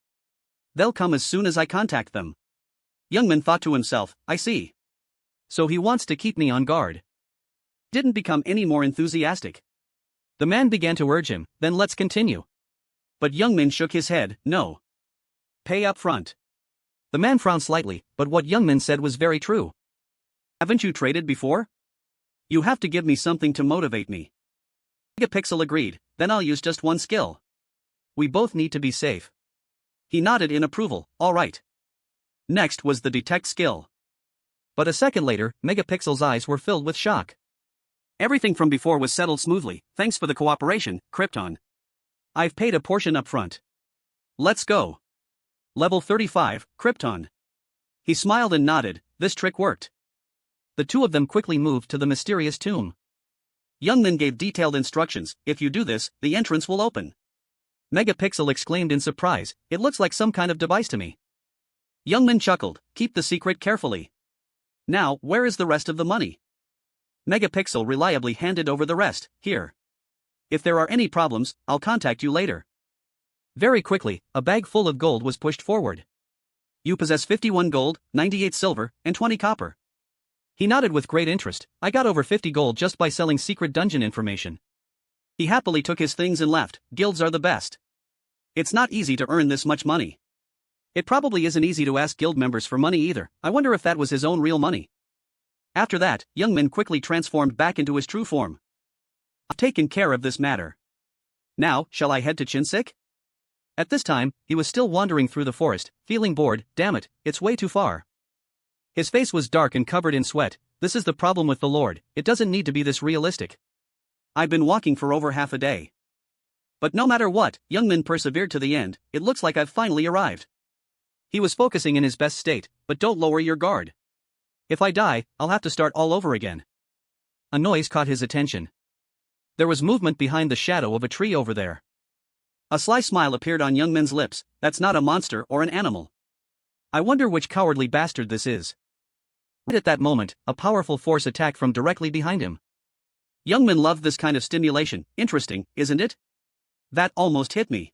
They'll come as soon as I contact them. Youngmin thought to himself, I see. So he wants to keep me on guard. Didn't become any more enthusiastic. The man began to urge him, then let's continue. But Youngmin shook his head, no. Pay up front. The man frowned slightly, but what Youngmin said was very true. Haven't you traded before? You have to give me something to motivate me. Megapixel agreed, then I'll use just one skill. We both need to be safe. He nodded in approval, alright. Next was the detect skill. But a second later, Megapixel's eyes were filled with shock. Everything from before was settled smoothly, thanks for the cooperation, Krypton. I've paid a portion up front. Let's go. Level 35, Krypton. He smiled and nodded, this trick worked. The two of them quickly moved to the mysterious tomb. Youngmin gave detailed instructions, if you do this, the entrance will open. Megapixel exclaimed in surprise, it looks like some kind of device to me. Youngmin chuckled, keep the secret carefully. Now, where is the rest of the money? Megapixel reliably handed over the rest, here. If there are any problems, I'll contact you later. Very quickly, a bag full of gold was pushed forward. You possess 51 gold, 98 silver, and 20 copper. He nodded with great interest. I got over 50 gold just by selling secret dungeon information. He happily took his things and left. Guilds are the best. It's not easy to earn this much money. It probably isn't easy to ask guild members for money either. I wonder if that was his own real money. After that, Youngmin quickly transformed back into his true form. I've taken care of this matter. Now, shall I head to Chinsik? At this time, he was still wandering through the forest, feeling bored. Damn it, it's way too far. His face was dark and covered in sweat. This is the problem with the Lord, it doesn't need to be this realistic. I've been walking for over half a day. But no matter what, Youngmin persevered to the end. It looks like I've finally arrived. He was focusing in his best state, but don't lower your guard. If I die, I'll have to start all over again. A noise caught his attention. There was movement behind the shadow of a tree over there. A sly smile appeared on Youngmin's lips. That's not a monster or an animal. I wonder which cowardly bastard this is. Right at that moment, a powerful force attacked from directly behind him. Youngmin loved this kind of stimulation. Interesting, isn't it? That almost hit me.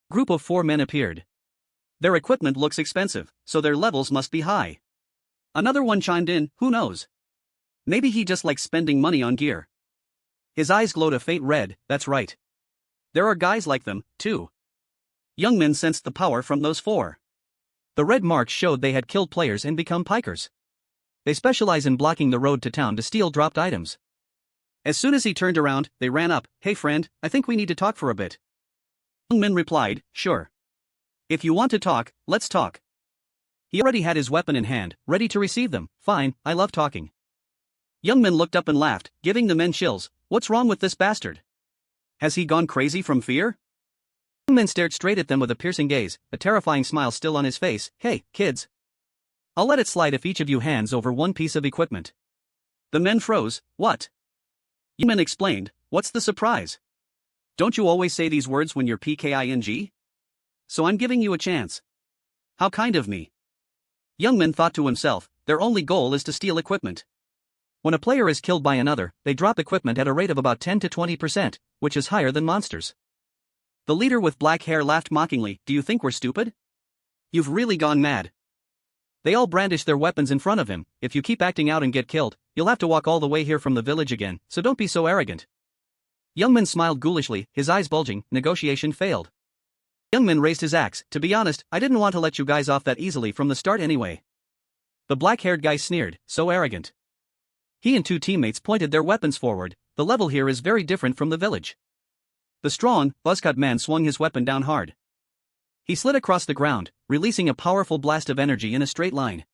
A group of 4 men appeared. Their equipment looks expensive, so their levels must be high. Another one chimed in, who knows? Maybe he just likes spending money on gear. His eyes glowed a faint red. That's right. There are guys like them, too. Youngmin sensed the power from those 4. The red marks showed they had killed players and become pikers. They specialize in blocking the road to town to steal dropped items. As soon as he turned around, they ran up. Hey friend, I think we need to talk for a bit. Youngmin replied, sure. If you want to talk, let's talk. He already had his weapon in hand, ready to receive them. Fine, I love talking. Youngmin looked up and laughed, giving the men chills. What's wrong with this bastard? Has he gone crazy from fear? Youngmin stared straight at them with a piercing gaze, a terrifying smile still on his face. Hey, kids. I'll let it slide if each of you hands over one piece of equipment. The men froze. What? Youngmin explained, what's the surprise? Don't you always say these words when you're PKING? So I'm giving you a chance. How kind of me. Youngmin thought to himself, their only goal is to steal equipment. When a player is killed by another, they drop equipment at a rate of about 10 to 20%, which is higher than monsters. The leader with black hair laughed mockingly. Do you think we're stupid? You've really gone mad. They all brandished their weapons in front of him. If you keep acting out and get killed, you'll have to walk all the way here from the village again, so don't be so arrogant. Youngmin smiled ghoulishly, his eyes bulging. Negotiation failed. Youngmin raised his axe. To be honest, I didn't want to let you guys off that easily from the start anyway. The black-haired guy sneered, so arrogant. He and 2 teammates pointed their weapons forward. The level here is very different from the village. The strong, buzzcut man swung his weapon down hard. He slid across the ground, releasing a powerful blast of energy in a straight line.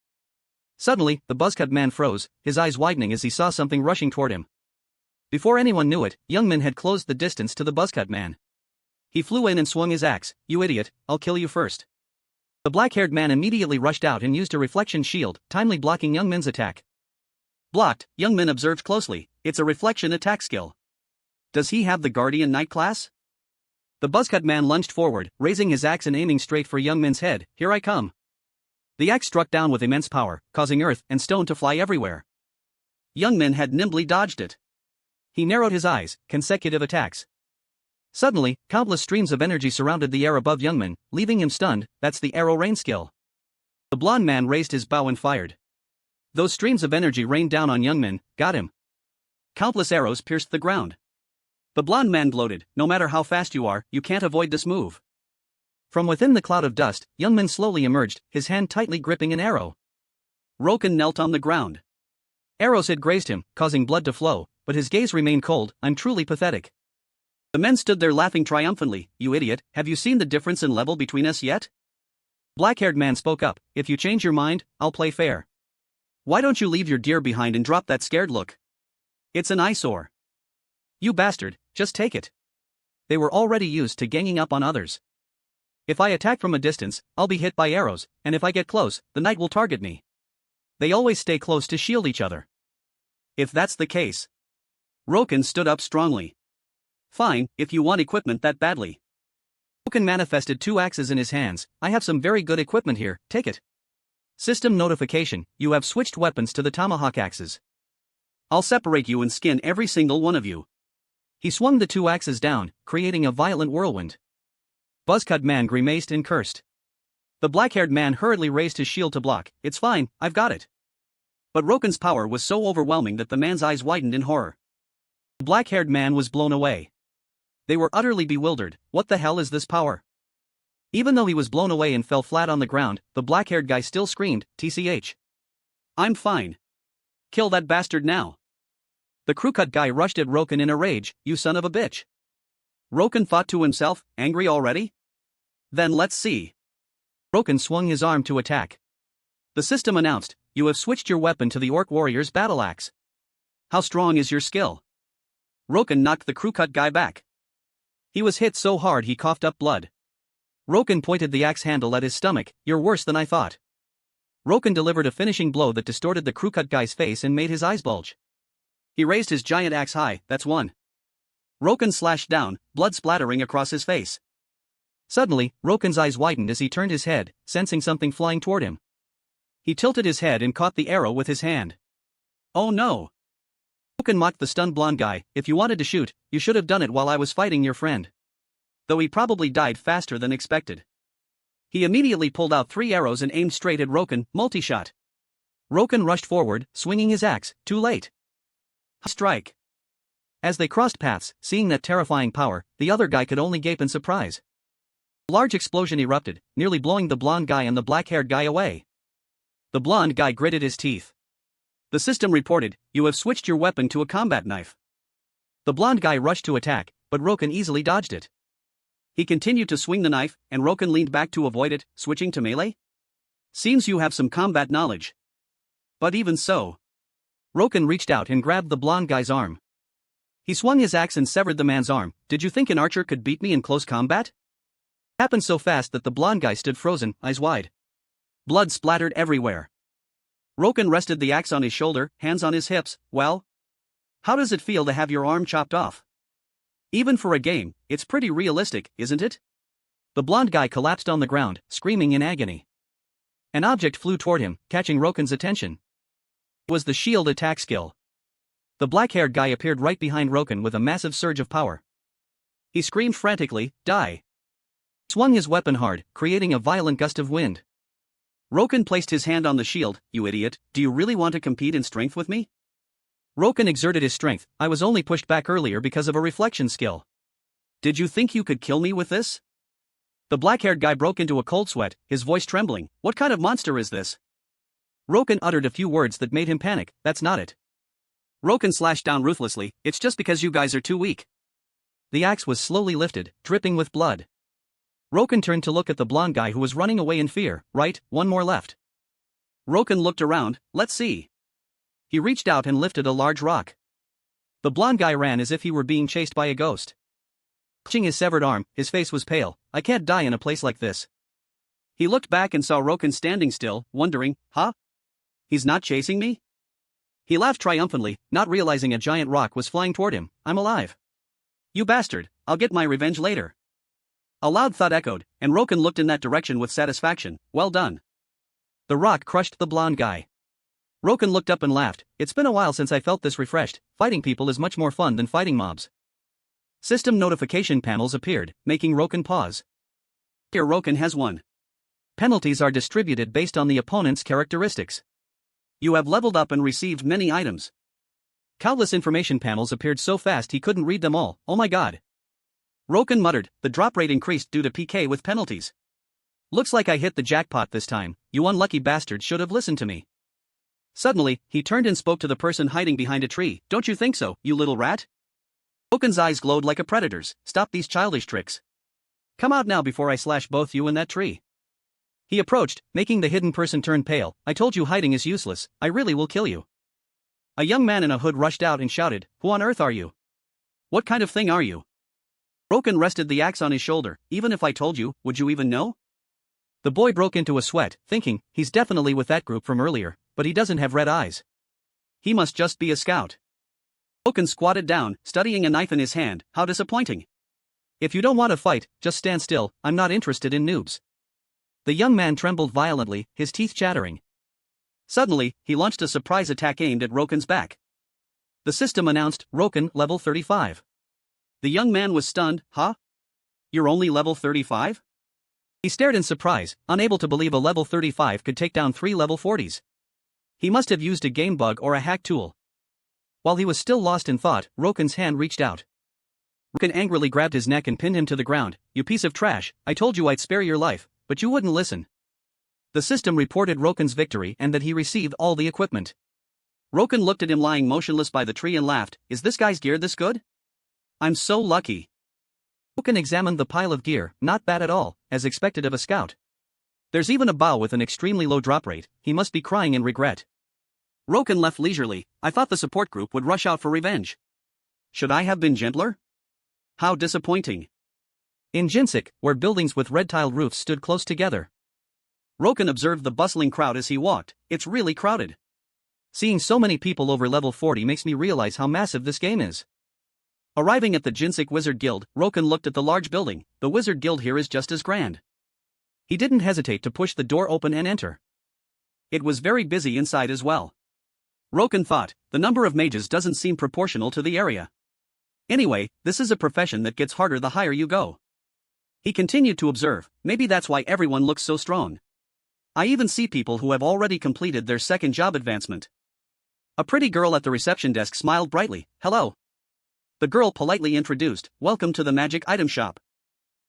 Suddenly, the buzzcut man froze, his eyes widening as he saw something rushing toward him. Before anyone knew it, Youngmin had closed the distance to the buzzcut man. He flew in and swung his axe. You idiot, I'll kill you first. The black-haired man immediately rushed out and used a reflection shield, timely blocking Youngmin's attack. Blocked, Youngmin observed closely. It's a reflection attack skill. Does he have the Guardian Knight class? The buzzcut man lunged forward, raising his axe and aiming straight for Youngmin's head. Here I come. The axe struck down with immense power, causing earth and stone to fly everywhere. Youngmin had nimbly dodged it. He narrowed his eyes. Consecutive attacks. Suddenly, countless streams of energy surrounded the air above Youngmin, leaving him stunned. That's the arrow rain skill. The blonde man raised his bow and fired. Those streams of energy rained down on Youngmin. Got him. Countless arrows pierced the ground. The blonde man gloated. No matter how fast you are, you can't avoid this move. From within the cloud of dust, Youngmin slowly emerged, his hand tightly gripping an arrow. Roken knelt on the ground. Arrows had grazed him, causing blood to flow, but his gaze remained cold. I'm truly pathetic. The men stood there laughing triumphantly. You idiot, have you seen the difference in level between us yet? Black-haired man spoke up. If you change your mind, I'll play fair. Why don't you leave your deer behind and drop that scared look? It's an eyesore. You bastard, just take it. They were already used to ganging up on others. If I attack from a distance, I'll be hit by arrows, and if I get close, the knight will target me. They always stay close to shield each other. If that's the case. Roken stood up strongly. Fine, if you want equipment that badly. Roken manifested 2 axes in his hands. I have some very good equipment here, take it. System notification, you have switched weapons to the tomahawk axes. I'll separate you and skin every single one of you. He swung the two axes down, creating a violent whirlwind. Buzzcut man grimaced and cursed. The black-haired man hurriedly raised his shield to block. It's fine, I've got it. But Roken's power was so overwhelming that the man's eyes widened in horror. The black-haired man was blown away. They were utterly bewildered. What the hell is this power? Even though he was blown away and fell flat on the ground, the black-haired guy still screamed, "TCH. I'm fine. Kill that bastard now." The crew-cut guy rushed at Roken in a rage. "You son of a bitch." Roken thought to himself, "Angry already? Then let's see." Roken swung his arm to attack. The system announced, "You have switched your weapon to the orc warrior's battle axe. How strong is your skill?" Roken knocked the crew-cut guy back. He was hit so hard he coughed up blood. Roken pointed the axe handle at his stomach. "You're worse than I thought." Roken delivered a finishing blow that distorted the crew-cut guy's face and made his eyes bulge. He raised his giant axe high. "That's one." Roken slashed down, blood splattering across his face. Suddenly, Roken's eyes widened as he turned his head, sensing something flying toward him. He tilted his head and caught the arrow with his hand. "Oh no!" Roken mocked the stunned blonde guy. "If you wanted to shoot, you should have done it while I was fighting your friend." Though he probably died faster than expected. He immediately pulled out 3 arrows and aimed straight at Roken, multi-shot. Roken rushed forward, swinging his axe. Too late. Strike. As they crossed paths, seeing that terrifying power, the other guy could only gape in surprise. A large explosion erupted, nearly blowing the blonde guy and the black-haired guy away. The blonde guy gritted his teeth. The system reported, "You have switched your weapon to a combat knife." The blonde guy rushed to attack, but Roken easily dodged it. He continued to swing the knife, and Roken leaned back to avoid it, switching to melee? "Seems you have some combat knowledge." But even so. Roken reached out and grabbed the blonde guy's arm. He swung his axe and severed the man's arm. "Did you think an archer could beat me in close combat?" It happened so fast that the blonde guy stood frozen, eyes wide. Blood splattered everywhere. Roken rested the axe on his shoulder, hands on his hips. "Well? How does it feel to have your arm chopped off? Even for a game, it's pretty realistic, isn't it?" The blonde guy collapsed on the ground, screaming in agony. An object flew toward him, catching Roken's attention. It was the shield attack skill. The black-haired guy appeared right behind Roken with a massive surge of power. He screamed frantically, "Die!" Swung his weapon hard, creating a violent gust of wind. Roken placed his hand on the shield. "You idiot, do you really want to compete in strength with me?" Roken exerted his strength. "I was only pushed back earlier because of a reflection skill. Did you think you could kill me with this?" The black-haired guy broke into a cold sweat, his voice trembling. "What kind of monster is this?" Roken uttered a few words that made him panic. "That's not it." Roken slashed down ruthlessly. "It's just because you guys are too weak." The axe was slowly lifted, dripping with blood. Roken turned to look at the blonde guy who was running away in fear. "Right, one more left." Roken looked around. "Let's see." He reached out and lifted a large rock. The blonde guy ran as if he were being chased by a ghost. Clutching his severed arm, his face was pale. "I can't die in a place like this." He looked back and saw Roken standing still, wondering, "Huh? He's not chasing me?" He laughed triumphantly, not realizing a giant rock was flying toward him. "I'm alive. You bastard, I'll get my revenge later." A loud thud echoed, and Roken looked in that direction with satisfaction. "Well done." The rock crushed the blonde guy. Roken looked up and laughed. "It's been a while since I felt this refreshed. Fighting people is much more fun than fighting mobs." System notification panels appeared, making Roken pause. Here Roken has won. Penalties are distributed based on the opponent's characteristics. You have leveled up and received many items. Countless information panels appeared so fast he couldn't read them all. "Oh my god." Roken muttered. The drop rate increased due to PK with penalties. "Looks like I hit the jackpot this time. You unlucky bastard should have listened to me." Suddenly, he turned and spoke to the person hiding behind a tree. "Don't you think so, you little rat?" Roken's eyes glowed like a predator's. "Stop these childish tricks. Come out now before I slash both you in that tree." He approached, making the hidden person turn pale. "I told you hiding is useless. I really will kill you." A young man in a hood rushed out and shouted, "Who on earth are you? What kind of thing are you?" Roken rested the axe on his shoulder. "Even if I told you, would you even know?" The boy broke into a sweat, thinking, he's definitely with that group from earlier, but he doesn't have red eyes. He must just be a scout. Roken squatted down, studying a knife in his hand. "How disappointing. If you don't want to fight, just stand still. I'm not interested in noobs." The young man trembled violently, his teeth chattering. Suddenly, he launched a surprise attack aimed at Roken's back. The system announced, "Roken, level 35. The young man was stunned. Huh? You're only level 35? He stared in surprise, unable to believe a level 35 could take down 3 level 40s. He must have used a game bug or a hack tool. While he was still lost in thought, Roken's hand reached out. Roken angrily grabbed his neck and pinned him to the ground. You piece of trash, I told you I'd spare your life, but you wouldn't listen. The system reported Roken's victory and that he received all the equipment. Roken looked at him lying motionless by the tree and laughed. Is this guy's gear this good? I'm so lucky. Roken examined the pile of gear. Not bad at all, as expected of a scout. There's even a bow with an extremely low drop rate. He must be crying in regret. Roken left leisurely. I thought the support group would rush out for revenge. Should I have been gentler? How disappointing. In Jinsik, where buildings with red-tiled roofs stood close together, Roken observed the bustling crowd as he walked. It's really crowded. Seeing so many people over level 40 makes me realize how massive this game is. Arriving at the Jinsik Wizard Guild, Roken looked at the large building. The Wizard Guild here is just as grand. He didn't hesitate to push the door open and enter. It was very busy inside as well. Roken thought, the number of mages doesn't seem proportional to the area. Anyway, this is a profession that gets harder the higher you go. He continued to observe, maybe that's why everyone looks so strong. I even see people who have already completed their second job advancement. A pretty girl at the reception desk smiled brightly. Hello. The girl politely introduced, welcome to the magic item shop.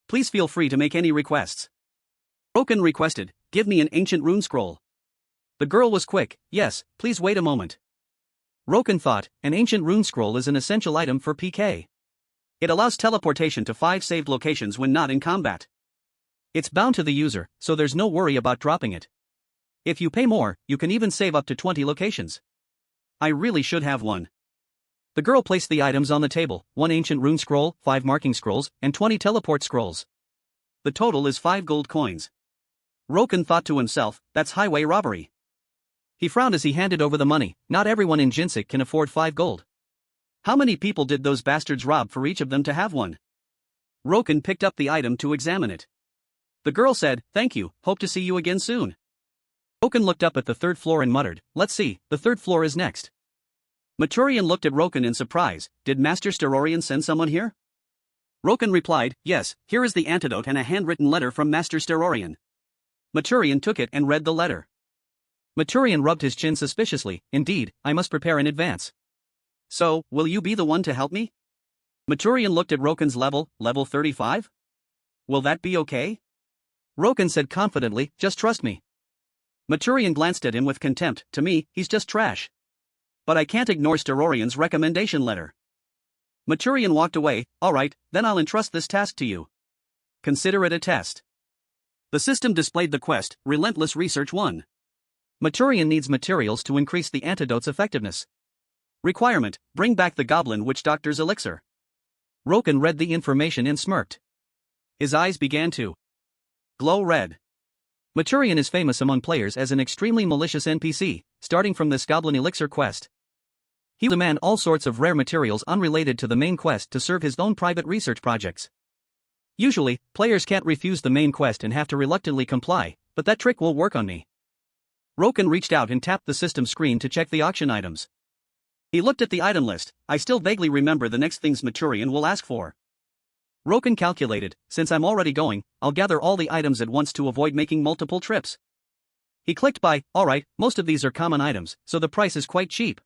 Please feel free to make any requests. Roken requested, give me an ancient rune scroll. The girl was quick, yes, please wait a moment. Roken thought, an ancient rune scroll is an essential item for PK. It allows teleportation to 5 saved locations when not in combat. It's bound to the user, so there's no worry about dropping it. If you pay more, you can even save up to 20 locations. I really should have one. The girl placed the items on the table, 1 ancient rune scroll, 5 marking scrolls, and 20 teleport scrolls. The total is 5 gold coins. Roken thought to himself, that's highway robbery. He frowned as he handed over the money. Not everyone in Jinsik can afford 5 gold. How many people did those bastards rob for each of them to have one? Roken picked up the item to examine it. The girl said, thank you, hope to see you again soon. Roken looked up at the 3rd floor and muttered, let's see, the 3rd floor is next. Maturian looked at Roken in surprise. Did Master Sterorian send someone here? Roken replied, yes, here is the antidote and a handwritten letter from Master Sterorian. Maturian took it and read the letter. Maturian rubbed his chin suspiciously. Indeed, I must prepare in advance. So, will you be the one to help me? Maturian looked at Roken's level 35? Will that be okay? Roken said confidently, just trust me. Maturian glanced at him with contempt. To me, he's just trash. But I can't ignore Sterorian's recommendation letter. Maturian walked away. Alright, then I'll entrust this task to you. Consider it a test. The system displayed the quest, Relentless Research 1. Maturian needs materials to increase the antidote's effectiveness. Requirement, bring back the goblin witch doctor's elixir. Roken read the information and smirked. His eyes began to glow red. Maturian is famous among players as an extremely malicious NPC, starting from this goblin elixir quest. He will demand all sorts of rare materials unrelated to the main quest to serve his own private research projects. Usually, players can't refuse the main quest and have to reluctantly comply, but that trick will work on me. Roken reached out and tapped the system screen to check the auction items. He looked at the item list. I still vaguely remember the next things Maturian will ask for. Roken calculated, since I'm already going, I'll gather all the items at once to avoid making multiple trips. He clicked buy. Alright, most of these are common items, so the price is quite cheap.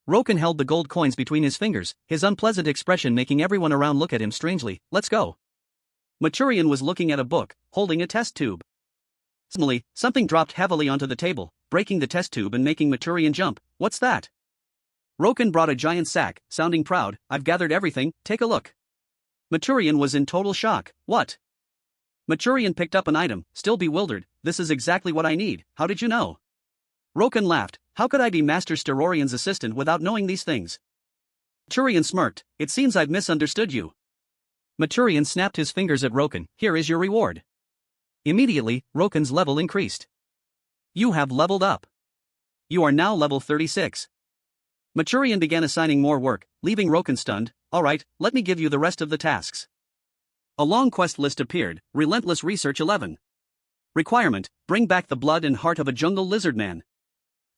Roken held the gold coins between his fingers, his unpleasant expression making everyone around look at him strangely. Let's go. Maturian was looking at a book, holding a test tube. Suddenly, something dropped heavily onto the table, breaking the test tube and making Maturian jump. What's that? Roken brought a giant sack, sounding proud. I've gathered everything, take a look. Maturian was in total shock. What? Maturian picked up an item, still bewildered. This is exactly what I need. How did you know? Roken laughed. How could I be Master Sterorian's assistant without knowing these things? Maturian smirked. It seems I've misunderstood you. Maturian snapped his fingers at Roken. Here is your reward. Immediately, Roken's level increased. You have leveled up. You are now level 36. Maturian began assigning more work, leaving Roken stunned. Alright, let me give you the rest of the tasks. A long quest list appeared, Relentless Research 11. Requirement, bring back the blood and heart of a jungle lizard man.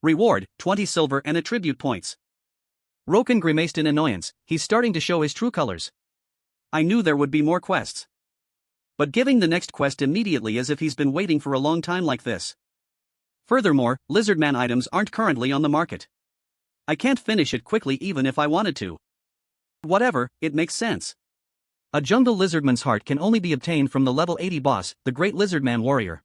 Reward, 20 silver and attribute points. Roken grimaced in annoyance, he's starting to show his true colors. I knew there would be more quests. But giving the next quest immediately as if he's been waiting for a long time like this. Furthermore, Lizardman items aren't currently on the market. I can't finish it quickly even if I wanted to. Whatever, it makes sense. A jungle lizardman's heart can only be obtained from the level 80 boss, the Great Lizardman Warrior.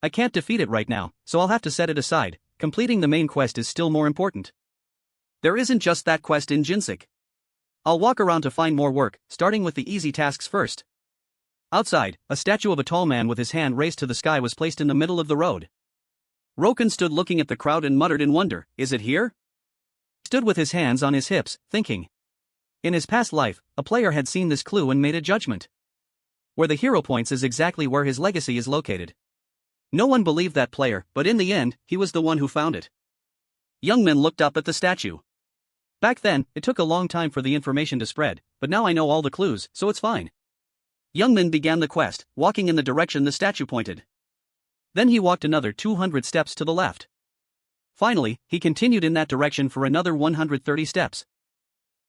I can't defeat it right now, so I'll have to set it aside. Completing the main quest is still more important. There isn't just that quest in Jinsik. I'll walk around to find more work, starting with the easy tasks first. Outside, a statue of a tall man with his hand raised to the sky was placed in the middle of the road. Roken stood looking at the crowd and muttered in wonder, "Is it here?" He stood with his hands on his hips, thinking. In his past life, a player had seen this clue and made a judgment. Where the hero points is exactly where his legacy is located. No one believed that player, but in the end, he was the one who found it. Youngmin looked up at the statue. Back then, it took a long time for the information to spread, but now I know all the clues, so it's fine. Youngmin began the quest, walking in the direction the statue pointed. Then he walked another 200 steps to the left. Finally, he continued in that direction for another 130 steps.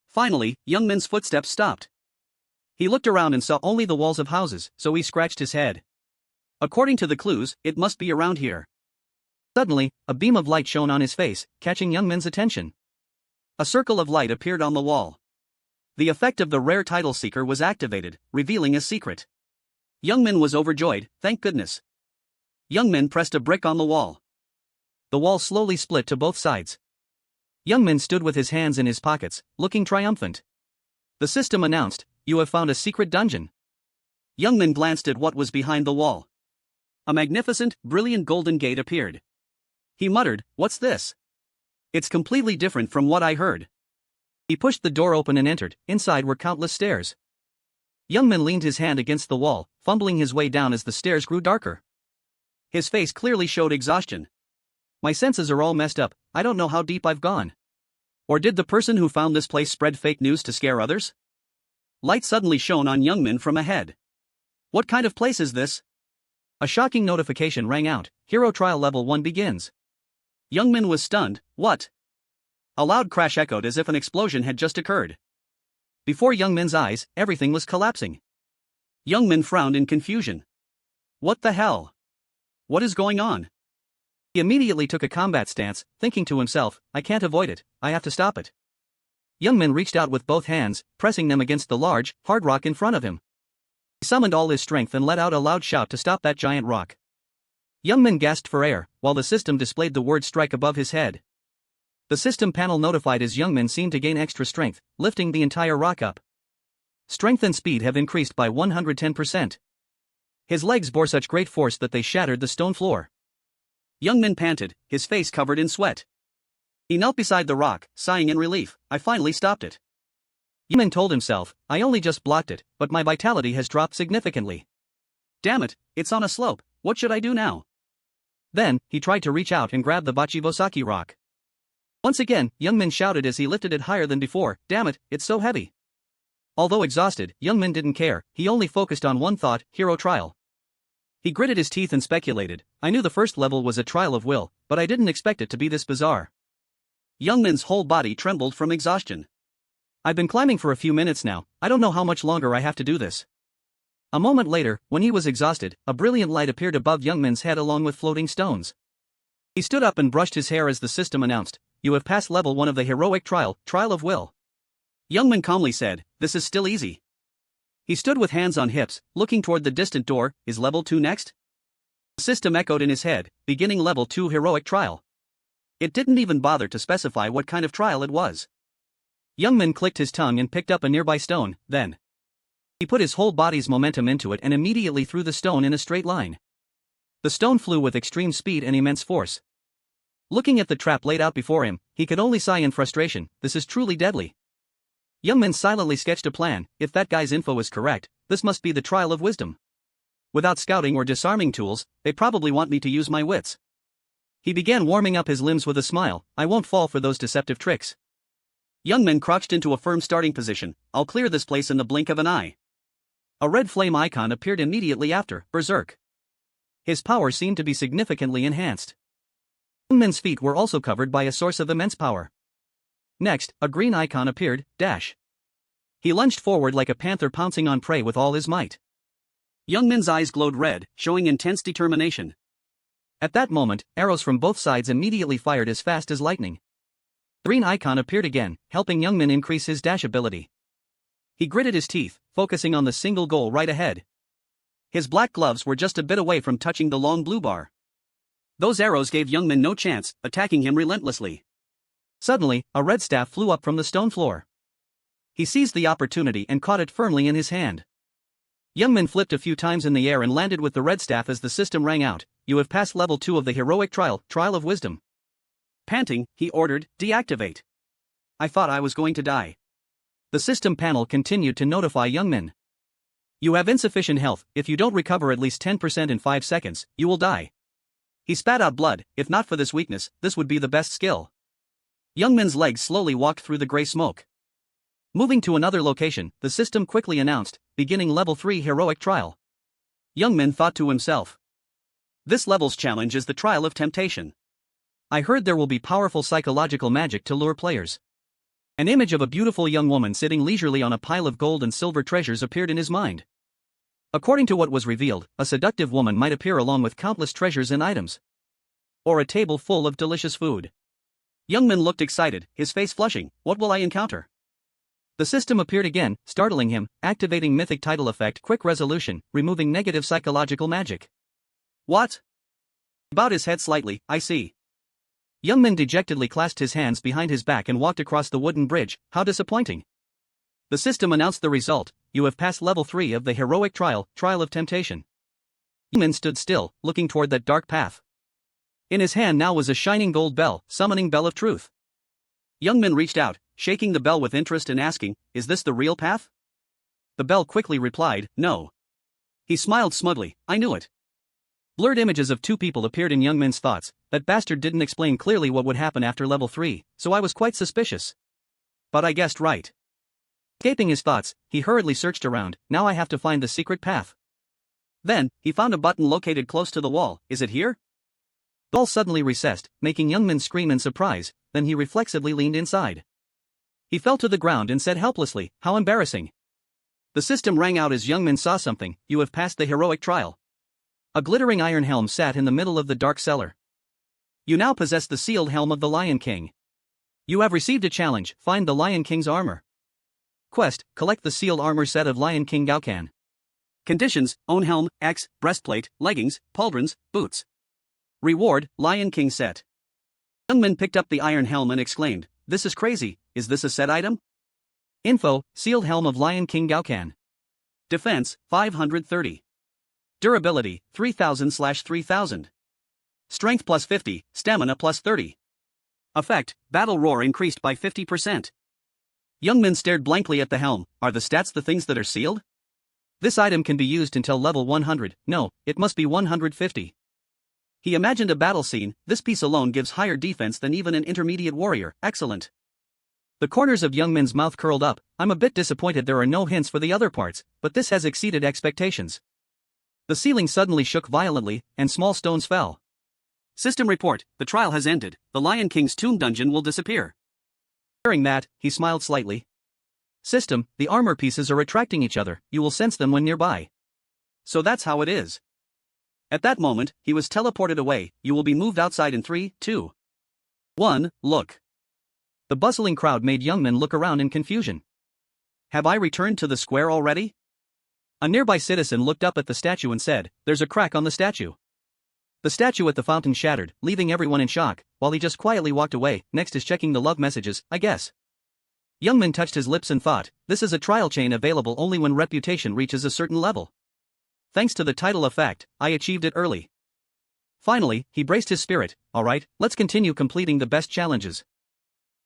Finally, Youngmin's footsteps stopped. He looked around and saw only the walls of houses, so he scratched his head. According to the clues, it must be around here. Suddenly, a beam of light shone on his face, catching Youngmin's attention. A circle of light appeared on the wall. The effect of the rare title seeker was activated, revealing a secret. Youngmin was overjoyed, thank goodness. Youngmin pressed a brick on the wall. The wall slowly split to both sides. Youngmin stood with his hands in his pockets, looking triumphant. The system announced, "You have found a secret dungeon." Youngmin glanced at what was behind the wall. A magnificent, brilliant golden gate appeared. He muttered, "What's this? It's completely different from what I heard." He pushed the door open and entered. Inside were countless stairs. Youngmin leaned his hand against the wall, fumbling his way down as the stairs grew darker. His face clearly showed exhaustion. My senses are all messed up, I don't know how deep I've gone. Or did the person who found this place spread fake news to scare others? Light suddenly shone on Youngmin from ahead. What kind of place is this? A shocking notification rang out, Hero Trial Level 1 begins. Youngmin was stunned, what? A loud crash echoed as if an explosion had just occurred. Before Youngmin's eyes, everything was collapsing. Youngmin frowned in confusion. What the hell? What is going on? He immediately took a combat stance, thinking to himself, I can't avoid it, I have to stop it. Youngmin reached out with both hands, pressing them against the large, hard rock in front of him. He summoned all his strength and let out a loud shout to stop that giant rock. Youngmin gasped for air, while the system displayed the word strike above his head. The system panel notified as Youngmin seemed to gain extra strength, lifting the entire rock up. Strength and speed have increased by 110%. His legs bore such great force that they shattered the stone floor. Youngmin panted, his face covered in sweat. He knelt beside the rock, sighing in relief, I finally stopped it. Youngmin told himself, I only just blocked it, but my vitality has dropped significantly. Damn it, it's on a slope, what should I do now? Then, he tried to reach out and grab the Bachibosaki rock. Once again, Youngmin shouted as he lifted it higher than before, damn it, it's so heavy. Although exhausted, Youngmin didn't care, he only focused on one thought, hero trial. He gritted his teeth and speculated, I knew the first level was a trial of will, but I didn't expect it to be this bizarre. Youngmin's whole body trembled from exhaustion. I've been climbing for a few minutes now, I don't know how much longer I have to do this. A moment later, when he was exhausted, a brilliant light appeared above Youngmin's head along with floating stones. He stood up and brushed his hair as the system announced, you have passed level 1 of the heroic trial of will. Youngmin calmly said, this is still easy. He stood with hands on hips, looking toward the distant door, is level 2 next? The system echoed in his head, beginning level 2 heroic trial. It didn't even bother to specify what kind of trial it was. Youngmin clicked his tongue and picked up a nearby stone, then he put his whole body's momentum into it and immediately threw the stone in a straight line. The stone flew with extreme speed and immense force. Looking at the trap laid out before him, he could only sigh in frustration, this is truly deadly. Youngmin silently sketched a plan, if that guy's info is correct, this must be the trial of wisdom. Without scouting or disarming tools, they probably want me to use my wits. He began warming up his limbs with a smile, I won't fall for those deceptive tricks. Youngmin crouched into a firm starting position, I'll clear this place in the blink of an eye. A red flame icon appeared immediately after, berserk. His power seemed to be significantly enhanced. Youngmin's feet were also covered by a source of immense power. Next, a green icon appeared, dash. He lunged forward like a panther pouncing on prey with all his might. Youngmin's eyes glowed red, showing intense determination. At that moment, arrows from both sides immediately fired as fast as lightning. The green icon appeared again, helping Youngmin increase his dash ability. He gritted his teeth, focusing on the single goal right ahead. His black gloves were just a bit away from touching the long blue bar. Those arrows gave Youngmin no chance, attacking him relentlessly. Suddenly, a red staff flew up from the stone floor. He seized the opportunity and caught it firmly in his hand. Youngmin flipped a few times in the air and landed with the red staff as the system rang out. You have passed level 2 of the heroic trial of wisdom. Panting, he ordered, deactivate. I thought I was going to die. The system panel continued to notify Youngmin. You have insufficient health. If you don't recover at least 10% in 5 seconds, you will die. He spat out blood. If not for this weakness, this would be the best skill. Youngmin's legs slowly walked through the gray smoke. Moving to another location, the system quickly announced, beginning level 3 heroic trial. Youngmin thought to himself. This level's challenge is the trial of temptation. I heard there will be powerful psychological magic to lure players. An image of a beautiful young woman sitting leisurely on a pile of gold and silver treasures appeared in his mind. According to what was revealed, a seductive woman might appear along with countless treasures and items. Or a table full of delicious food. Youngmin looked excited, his face flushing. What will I encounter? The system appeared again, startling him, activating mythic title effect quick resolution, removing negative psychological magic. What? He bowed his head slightly. I see. Youngmin dejectedly clasped his hands behind his back and walked across the wooden bridge. How disappointing. The system announced the result. You have passed level 3 of the heroic trial of temptation. Youngmin stood still, looking toward that dark path. In his hand now was a shining gold bell, summoning bell of truth. Youngmin reached out, shaking the bell with interest and asking, is this the real path? The bell quickly replied, no. He smiled smugly, I knew it. Blurred images of two people appeared in Youngmin's thoughts. That bastard didn't explain clearly what would happen after level 3, so I was quite suspicious. But I guessed right. Escaping his thoughts, he hurriedly searched around. Now I have to find the secret path. Then, he found a button located close to the wall. Is it here? The wall suddenly recessed, making Youngmin scream in surprise. Then he reflexively leaned inside. He fell to the ground and said helplessly, how embarrassing. The system rang out as Youngmin saw something. You have passed the heroic trial. A glittering iron helm sat in the middle of the dark cellar. You now possess the sealed helm of the Lion King. You have received a challenge, find the Lion King's armor. Quest, collect the sealed armor set of Lion King Gaokan. Conditions, own helm, axe, breastplate, leggings, pauldrons, boots. Reward, Lion King set. Youngmin picked up the iron helm and exclaimed, this is crazy, is this a set item? Info, sealed helm of Lion King Gaokan. Defense, 530. Durability, 3000/3000. Strength plus 50, stamina plus 30. Effect, battle roar increased by 50%. Youngmin stared blankly at the helm. Are the stats the things that are sealed? This item can be used until level 100, no, it must be 150. He imagined a battle scene. This piece alone gives higher defense than even an intermediate warrior, excellent. The corners of Youngmin's mouth curled up. I'm a bit disappointed there are no hints for the other parts, but this has exceeded expectations. The ceiling suddenly shook violently, and small stones fell. System report, the trial has ended, the Lion King's tomb dungeon will disappear. Hearing that, he smiled slightly. System, the armor pieces are attracting each other, you will sense them when nearby. So that's how it is. At that moment, he was teleported away. You will be moved outside in 3, 2, 1, look. The bustling crowd made Youngmin look around in confusion. Have I returned to the square already? A nearby citizen looked up at the statue and said, there's a crack on the statue. The statue at the fountain shattered, leaving everyone in shock, while he just quietly walked away. Next is checking the love messages, I guess. Youngmin touched his lips and thought, this is a trial chain available only when reputation reaches a certain level. Thanks to the title effect, I achieved it early. Finally, he braced his spirit. Alright, let's continue completing the best challenges.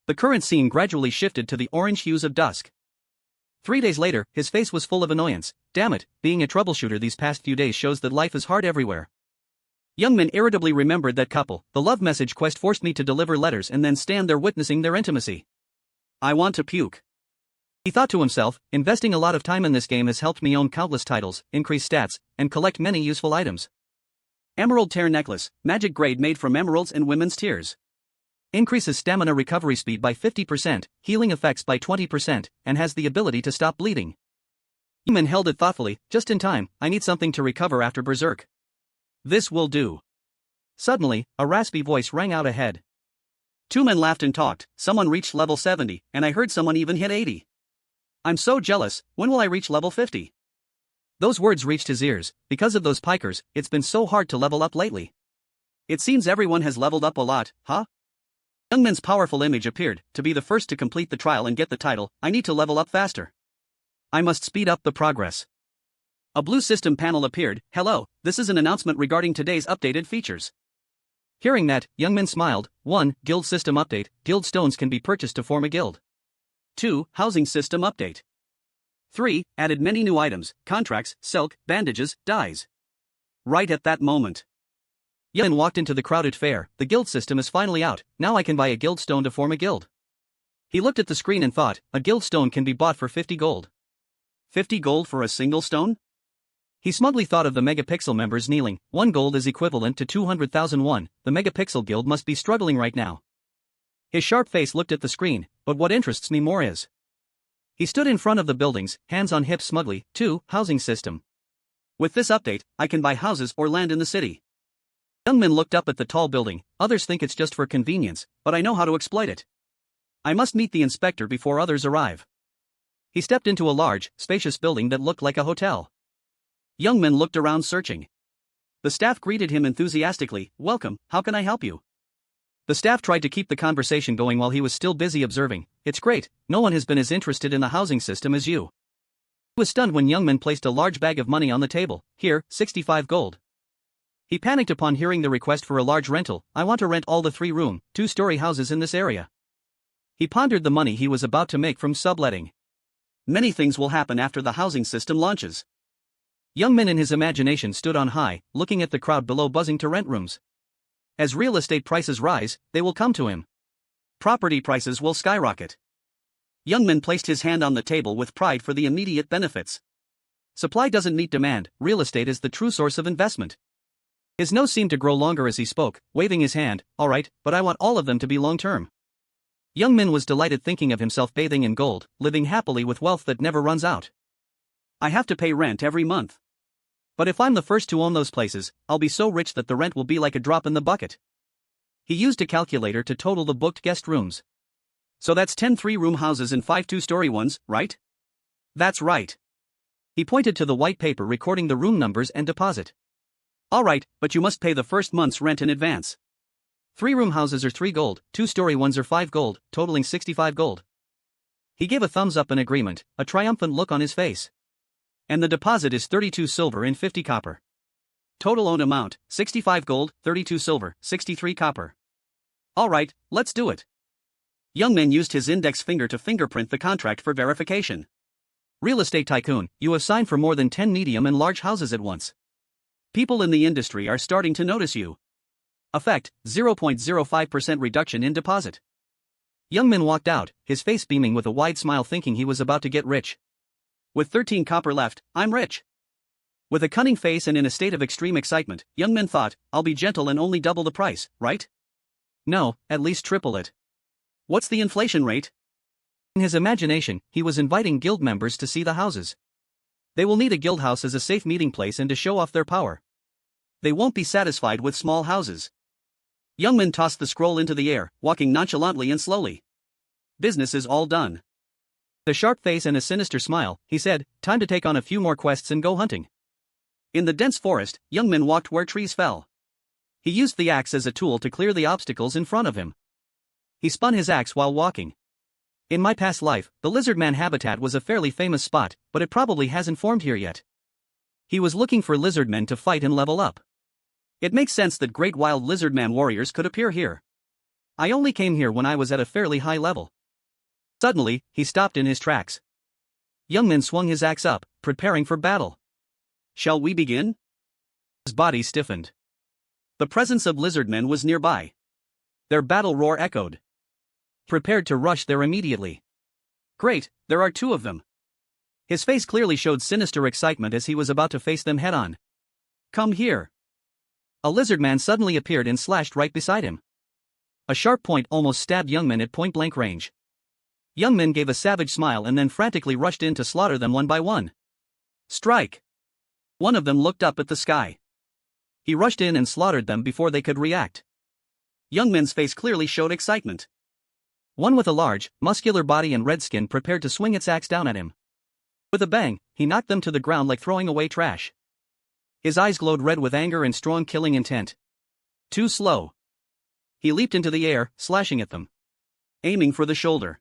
The current scene gradually shifted to the orange hues of dusk. 3 days later, his face was full of annoyance. Damn it, being a troubleshooter these past few days shows that life is hard everywhere. Youngmin irritably remembered that couple. The love message quest forced me to deliver letters and then stand there witnessing their intimacy. I want to puke. He thought to himself, investing a lot of time in this game has helped me own countless titles, increase stats, and collect many useful items. Emerald Tear Necklace, magic grade made from emeralds and women's tears. Increases stamina recovery speed by 50%, healing effects by 20%, and has the ability to stop bleeding. Youngmin held it thoughtfully. Just in time, I need something to recover after berserk. This will do. Suddenly, a raspy voice rang out ahead. Two men laughed and talked. Someone reached level 70, and I heard someone even hit 80. I'm so jealous. When will I reach level 50? Those words reached his ears. Because of those pikers, it's been so hard to level up lately. It seems everyone has leveled up a lot, huh? Youngmin's powerful image appeared. To be the first to complete the trial and get the title, I need to level up faster. I must speed up the progress. A blue system panel appeared. Hello, this is an announcement regarding today's updated features. Hearing that, Youngmin smiled. 1. Guild system update. Guild stones can be purchased to form a guild. 2. Housing system update. 3. Added many new items, contracts, silk, bandages, dyes. Right at that moment, Youngmin walked into the crowded fair. The guild system is finally out. Now I can buy a guild stone to form a guild. He looked at the screen and thought, a guild stone can be bought for 50 gold. 50 gold for a single stone? He smugly thought of the Megapixel members kneeling. 1 gold is equivalent to 200,000 won. The Megapixel guild must be struggling right now. His sharp face looked at the screen, but what interests me more is. He stood in front of the buildings, hands on hips smugly. 2. Housing system. With this update, I can buy houses or land in the city. Youngmin looked up at the tall building. Others think it's just for convenience, but I know how to exploit it. I must meet the inspector before others arrive. He stepped into a large, spacious building that looked like a hotel. Youngmin looked around searching. The staff greeted him enthusiastically. Welcome, how can I help you? The staff tried to keep the conversation going while he was still busy observing. It's great, no one has been as interested in the housing system as you. He was stunned when Youngmin placed a large bag of money on the table. Here, 65 gold. He panicked upon hearing the request for a large rental. I want to rent all the 3-room, 2-story houses in this area. He pondered the money he was about to make from subletting. Many things will happen after the housing system launches. Youngmin in his imagination stood on high, looking at the crowd below buzzing to rent rooms. As real estate prices rise, they will come to him. Property prices will skyrocket. Youngmin placed his hand on the table with pride for the immediate benefits. Supply doesn't meet demand, real estate is the true source of investment. His nose seemed to grow longer as he spoke, waving his hand. All right, but I want all of them to be long-term. Youngmin was delighted thinking of himself bathing in gold, living happily with wealth that never runs out. I have to pay rent every month. But if I'm the first to own those places, I'll be so rich that the rent will be like a drop in the bucket. He used a calculator to total the booked guest rooms. So that's 10 3-room houses and 5 2-story ones, right? That's right. He pointed to the white paper recording the room numbers and deposit. All right, but you must pay the first month's rent in advance. 3-room houses are 3 gold, 2-story ones are 5 gold, totaling 65 gold. He gave a thumbs up in agreement, a triumphant look on his face. And the deposit is 32 silver and 50 copper. Total owned amount, 65 gold, 32 silver, 63 copper. All right, let's do it. Youngmin used his index finger to fingerprint the contract for verification. Real estate tycoon, you have signed for more than 10 medium and large houses at once. People in the industry are starting to notice you. Effect, 0.05% reduction in deposit. Youngmin walked out, his face beaming with a wide smile thinking he was about to get rich. With 13 copper left, I'm rich. With a cunning face and in a state of extreme excitement, Youngmin thought, I'll be gentle and only double the price, right? No, at least triple it. What's the inflation rate? In his imagination, he was inviting guild members to see the houses. They will need a guild house as a safe meeting place and to show off their power. They won't be satisfied with small houses. Youngmin tossed the scroll into the air, walking nonchalantly and slowly. Business is all done. With a sharp face and a sinister smile, he said, time to take on a few more quests and go hunting. In the dense forest, Youngmin walked where trees fell. He used the axe as a tool to clear the obstacles in front of him. He spun his axe while walking. In my past life, the lizard man habitat was a fairly famous spot, but it probably hasn't formed here yet. He was looking for lizard men to fight and level up. It makes sense that great wild lizard man warriors could appear here. I only came here when I was at a fairly high level. Suddenly, he stopped in his tracks. Youngmin swung his axe up, preparing for battle. Shall we begin? His body stiffened. The presence of lizardmen was nearby. Their battle roar echoed. Prepared to rush there immediately. Great, there are 2 of them. His face clearly showed sinister excitement as he was about to face them head-on. Come here. A lizard man suddenly appeared and slashed right beside him. A sharp point almost stabbed Youngmin at point-blank range. Youngmin gave a savage smile and then frantically rushed in to slaughter them one by one. Strike! One of them looked up at the sky. He rushed in and slaughtered them before they could react. Youngmin's face clearly showed excitement. One with a large, muscular body and red skin prepared to swing its axe down at him. With a bang, he knocked them to the ground like throwing away trash. His eyes glowed red with anger and strong killing intent. Too slow. He leaped into the air, slashing at them. Aiming for the shoulder.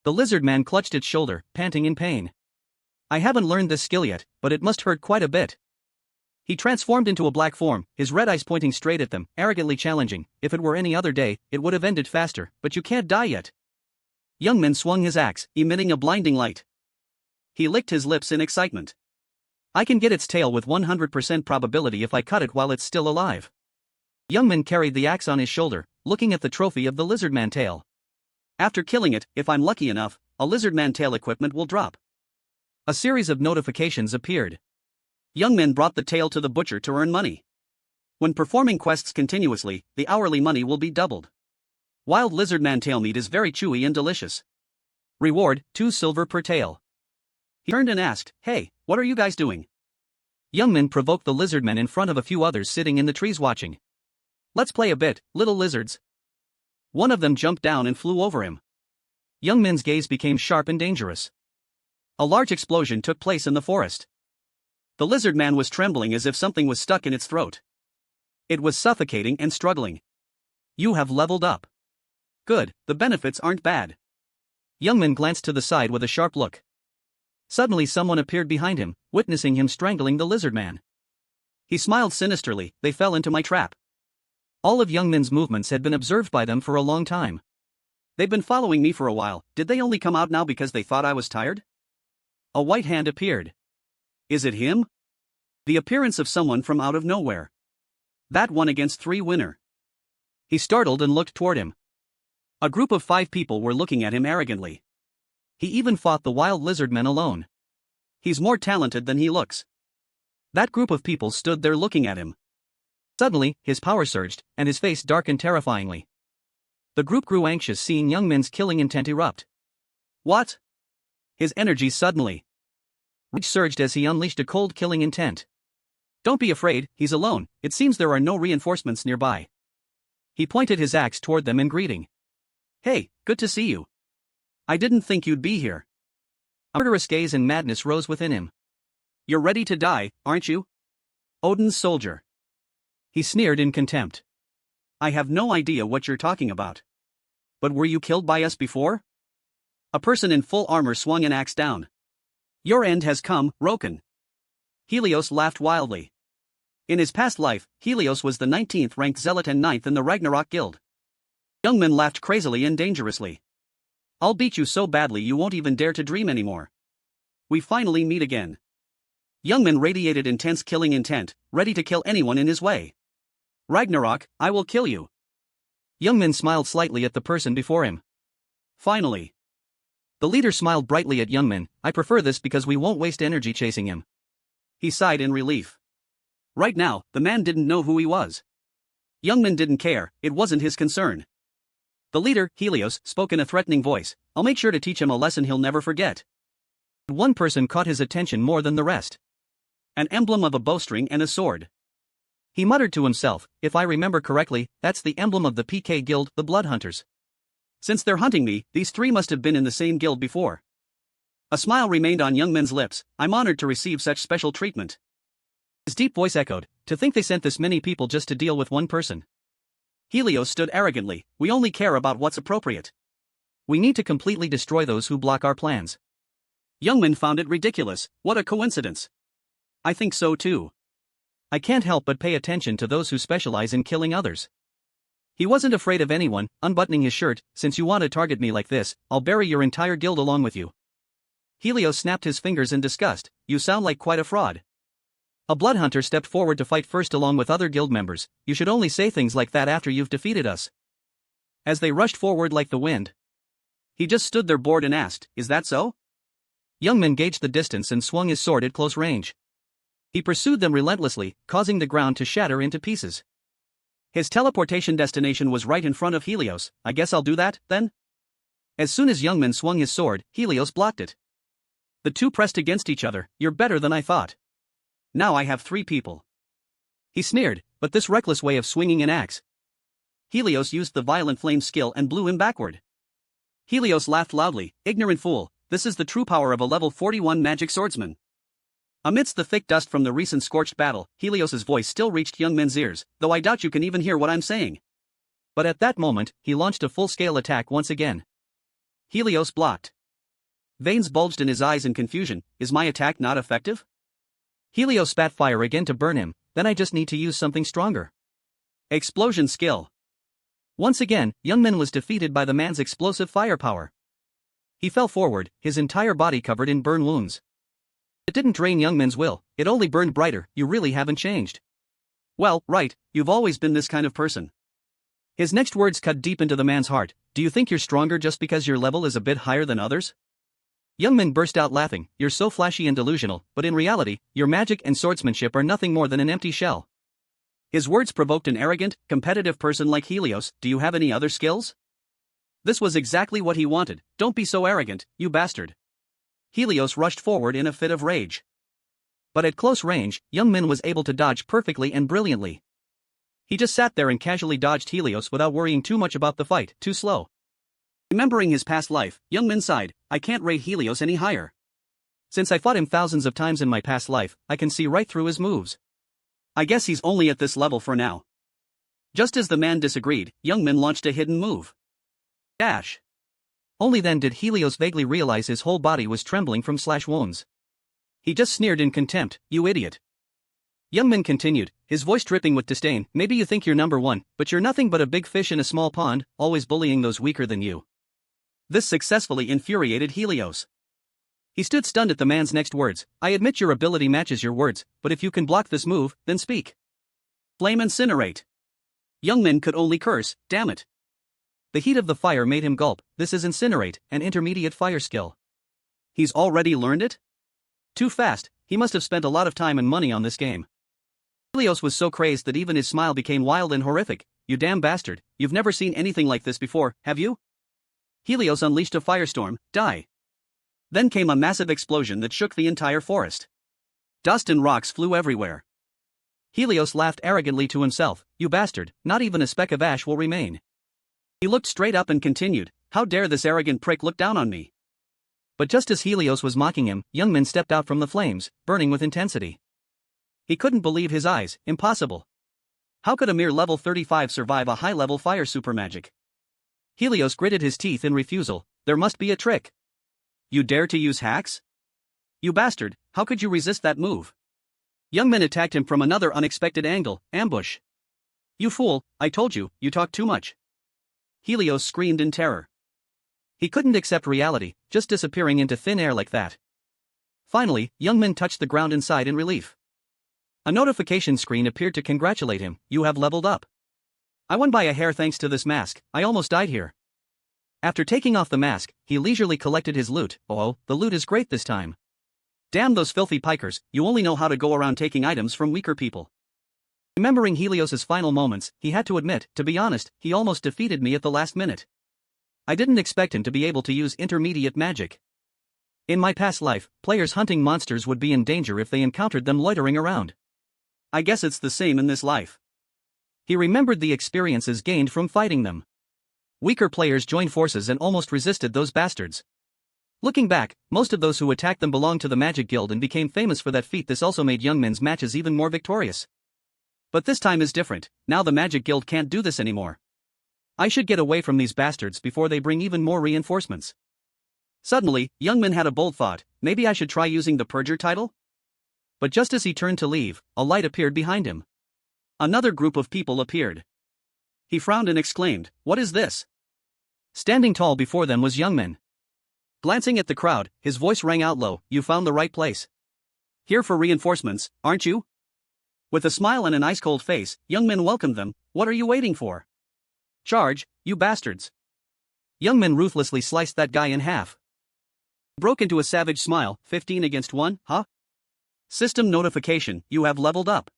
The lizard man clutched its shoulder, panting in pain. I haven't learned this skill yet, but it must hurt quite a bit. He transformed into a black form, his red eyes pointing straight at them, arrogantly challenging. If it were any other day, it would have ended faster, but you can't die yet. Youngmin swung his axe, emitting a blinding light. He licked his lips in excitement. I can get its tail with 100% probability if I cut it while it's still alive. Youngmin carried the axe on his shoulder, looking at the trophy of the lizardman tail. After killing it, if I'm lucky enough, a lizardman tail equipment will drop. A series of notifications appeared. Youngmin brought the tail to the butcher to earn money. When performing quests continuously, the hourly money will be doubled. Wild lizardman tail meat is very chewy and delicious. Reward, 2 silver per tail. He turned and asked, "Hey, what are you guys doing?" Youngmin provoked the lizardmen in front of a few others sitting in the trees watching. Let's play a bit, little lizards. One of them jumped down and flew over him. Youngmin's gaze became sharp and dangerous. A large explosion took place in the forest. The lizard man was trembling as if something was stuck in its throat. It was suffocating and struggling. You have leveled up. Good, the benefits aren't bad. Youngmin glanced to the side with a sharp look. Suddenly someone appeared behind him, witnessing him strangling the lizard man. He smiled sinisterly. They fell into my trap. All of Youngmin's movements had been observed by them for a long time. They've been following me for a while. Did they only come out now because they thought I was tired? A white hand appeared. Is it him? The appearance of someone from out of nowhere. That 1 against 3 winner. He startled and looked toward him. A group of 5 people were looking at him arrogantly. He even fought the wild lizardmen alone. He's more talented than he looks. That group of people stood there looking at him. Suddenly, his power surged, and his face darkened terrifyingly. The group grew anxious seeing Youngmin's killing intent erupt. What? His energy suddenly. Rage surged as he unleashed a cold killing intent. Don't be afraid, he's alone, it seems there are no reinforcements nearby. He pointed his axe toward them in greeting. Hey, good to see you. I didn't think you'd be here. A murderous gaze and madness rose within him. You're ready to die, aren't you? Odin's soldier. He sneered in contempt. I have no idea what you're talking about. But were you killed by us before? A person in full armor swung an axe down. Your end has come, Roken. Helios laughed wildly. In his past life, Helios was the 19th ranked zealot and 9th in the Ragnarok guild. Youngmin laughed crazily and dangerously. I'll beat you so badly you won't even dare to dream anymore. We finally meet again. Youngmin radiated intense killing intent, ready to kill anyone in his way. Ragnarok, I will kill you. Youngmin smiled slightly at the person before him. Finally. The leader smiled brightly at Youngmin. I prefer this because we won't waste energy chasing him. He sighed in relief. Right now, the man didn't know who he was. Youngmin didn't care, it wasn't his concern. The leader, Helios, spoke in a threatening voice. I'll make sure to teach him a lesson he'll never forget. One person caught his attention more than the rest. An emblem of a bowstring and a sword. He muttered to himself, if I remember correctly, that's the emblem of the PK guild, the Blood Hunters. Since they're hunting me, these 3 must have been in the same guild before. A smile remained on Youngmin's lips. I'm honored to receive such special treatment. His deep voice echoed, to think they sent this many people just to deal with one person. Helios stood arrogantly, we only care about what's appropriate. We need to completely destroy those who block our plans. Youngmin found it ridiculous, what a coincidence. I think so too. I can't help but pay attention to those who specialize in killing others. He wasn't afraid of anyone, unbuttoning his shirt. Since you want to target me like this, I'll bury your entire guild along with you. Helios snapped his fingers in disgust, you sound like quite a fraud. A blood hunter stepped forward to fight first along with other guild members. You should only say things like that after you've defeated us. As they rushed forward like the wind. He just stood there bored and asked, is that so? Youngmin gauged the distance and swung his sword at close range. He pursued them relentlessly, causing the ground to shatter into pieces. His teleportation destination was right in front of Helios. I guess I'll do that, then? As soon as Youngmin swung his sword, Helios blocked it. The two pressed against each other. You're better than I thought. Now I have 3 people. He sneered, but this reckless way of swinging an axe. Helios used the violent flame skill and blew him backward. Helios laughed loudly. Ignorant fool, this is the true power of a level 41 magic swordsman. Amidst the thick dust from the recent scorched battle, Helios's voice still reached Youngmin's ears, though I doubt you can even hear what I'm saying. But at that moment, he launched a full-scale attack once again. Helios blocked. Veins bulged in his eyes in confusion. Is my attack not effective? Helios spat fire again to burn him. Then I just need to use something stronger. Explosion skill. Once again, Youngmin was defeated by the man's explosive firepower. He fell forward, his entire body covered in burn wounds. It didn't drain Youngmin's will, it only burned brighter. You really haven't changed. Well, right, you've always been this kind of person. His next words cut deep into the man's heart. Do you think you're stronger just because your level is a bit higher than others? Youngmin burst out laughing. You're so flashy and delusional, but in reality, your magic and swordsmanship are nothing more than an empty shell. His words provoked an arrogant, competitive person like Helios. Do you have any other skills? This was exactly what he wanted. Don't be so arrogant, you bastard. Helios rushed forward in a fit of rage. But at close range, Youngmin was able to dodge perfectly and brilliantly. He just sat there and casually dodged Helios without worrying too much about the fight. Too slow. Remembering his past life, Youngmin sighed. I can't rate Helios any higher. Since I fought him thousands of times in my past life, I can see right through his moves. I guess he's only at this level for now. Just as the man disagreed, Youngmin launched a hidden move. Dash. Only then did Helios vaguely realize his whole body was trembling from slash wounds. He just sneered in contempt. You idiot. Youngmin continued, his voice dripping with disdain. Maybe you think you're number 1, but you're nothing but a big fish in a small pond, always bullying those weaker than you. This successfully infuriated Helios. He stood stunned at the man's next words. I admit your ability matches your words, but if you can block this move, then speak. Flame incinerate. Youngmin could only curse. Damn it. The heat of the fire made him gulp. This is incinerate, an intermediate fire skill. He's already learned it? Too fast, he must have spent a lot of time and money on this game. Helios was so crazed that even his smile became wild and horrific. You damn bastard, you've never seen anything like this before, have you? Helios unleashed a firestorm. Die. Then came a massive explosion that shook the entire forest. Dust and rocks flew everywhere. Helios laughed arrogantly to himself. You bastard, not even a speck of ash will remain. He looked straight up and continued, how dare this arrogant prick look down on me? But just as Helios was mocking him, Youngmin stepped out from the flames, burning with intensity. He couldn't believe his eyes. Impossible. How could a mere level 35 survive a high-level fire supermagic? Helios gritted his teeth in refusal. There must be a trick. You dare to use hacks? You bastard, how could you resist that move? Youngmin attacked him from another unexpected angle. Ambush. You fool, I told you, you talk too much. Helios screamed in terror. He couldn't accept reality, just disappearing into thin air like that. Finally, Youngmin touched the ground inside in relief. A notification screen appeared to congratulate him. You have leveled up. I won by a hair thanks to this mask. I almost died here. After taking off the mask, he leisurely collected his loot. Oh, the loot is great this time. Damn those filthy pikers, you only know how to go around taking items from weaker people. Remembering Helios's final moments, he had to admit, to be honest, he almost defeated me at the last minute. I didn't expect him to be able to use intermediate magic. In my past life, players hunting monsters would be in danger if they encountered them loitering around. I guess it's the same in this life. He remembered the experiences gained from fighting them. Weaker players joined forces and almost resisted those bastards. Looking back, most of those who attacked them belonged to the Magic Guild and became famous for that feat. This also made Youngmin's matches even more victorious. But this time is different. Now the Magic Guild can't do this anymore. I should get away from these bastards before they bring even more reinforcements. Suddenly, Youngmin had a bold thought. Maybe I should try using the Purger title? But just as he turned to leave, a light appeared behind him. Another group of people appeared. He frowned and exclaimed, "What is this?" Standing tall before them was Youngmin. Glancing at the crowd, his voice rang out low, "You found the right place. Here for reinforcements, aren't you?" With a smile and an ice-cold face, Youngmin welcomed them. "What are you waiting for? Charge, you bastards." Youngmin ruthlessly sliced that guy in half. Broke into a savage smile. 15 against 1, huh? System notification, you have leveled up.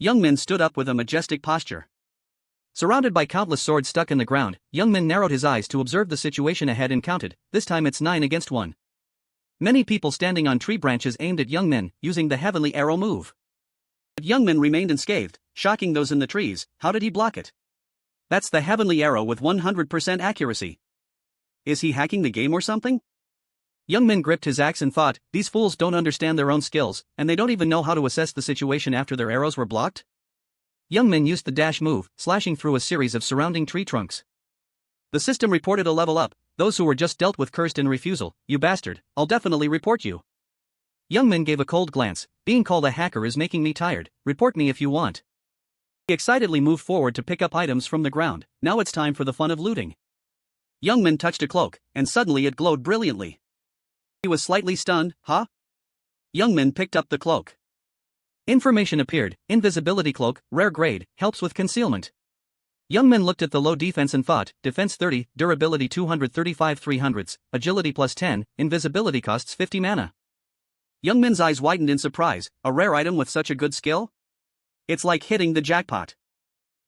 Youngmin stood up with a majestic posture. Surrounded by countless swords stuck in the ground, Young Min narrowed his eyes to observe the situation ahead and counted. This time it's 9 against 1. Many people standing on tree branches aimed at Young Min, using the heavenly arrow move. But Young Min remained unscathed, shocking those in the trees. How did he block it? That's the heavenly arrow with 100% accuracy. Is he hacking the game or something? Young Min gripped his axe and thought, these fools don't understand their own skills, and they don't even know how to assess the situation after their arrows were blocked? Young Min used the dash move, slashing through a series of surrounding tree trunks. The system reported a level up. Those who were just dealt with cursed in refusal. You bastard, I'll definitely report you. Young Min gave a cold glance. Being called a hacker is making me tired. Report me if you want. He excitedly moved forward to pick up items from the ground. Now it's time for the fun of looting. Young Min touched a cloak, and suddenly it glowed brilliantly. He was slightly stunned. Huh? Young Min picked up the cloak. Information appeared. Invisibility cloak, rare grade, helps with concealment. Young Min looked at the low defense and thought, defense 30, durability 235 300s, agility plus 10, invisibility costs 50 mana. Young Min's eyes widened in surprise. A rare item with such a good skill? It's like hitting the jackpot.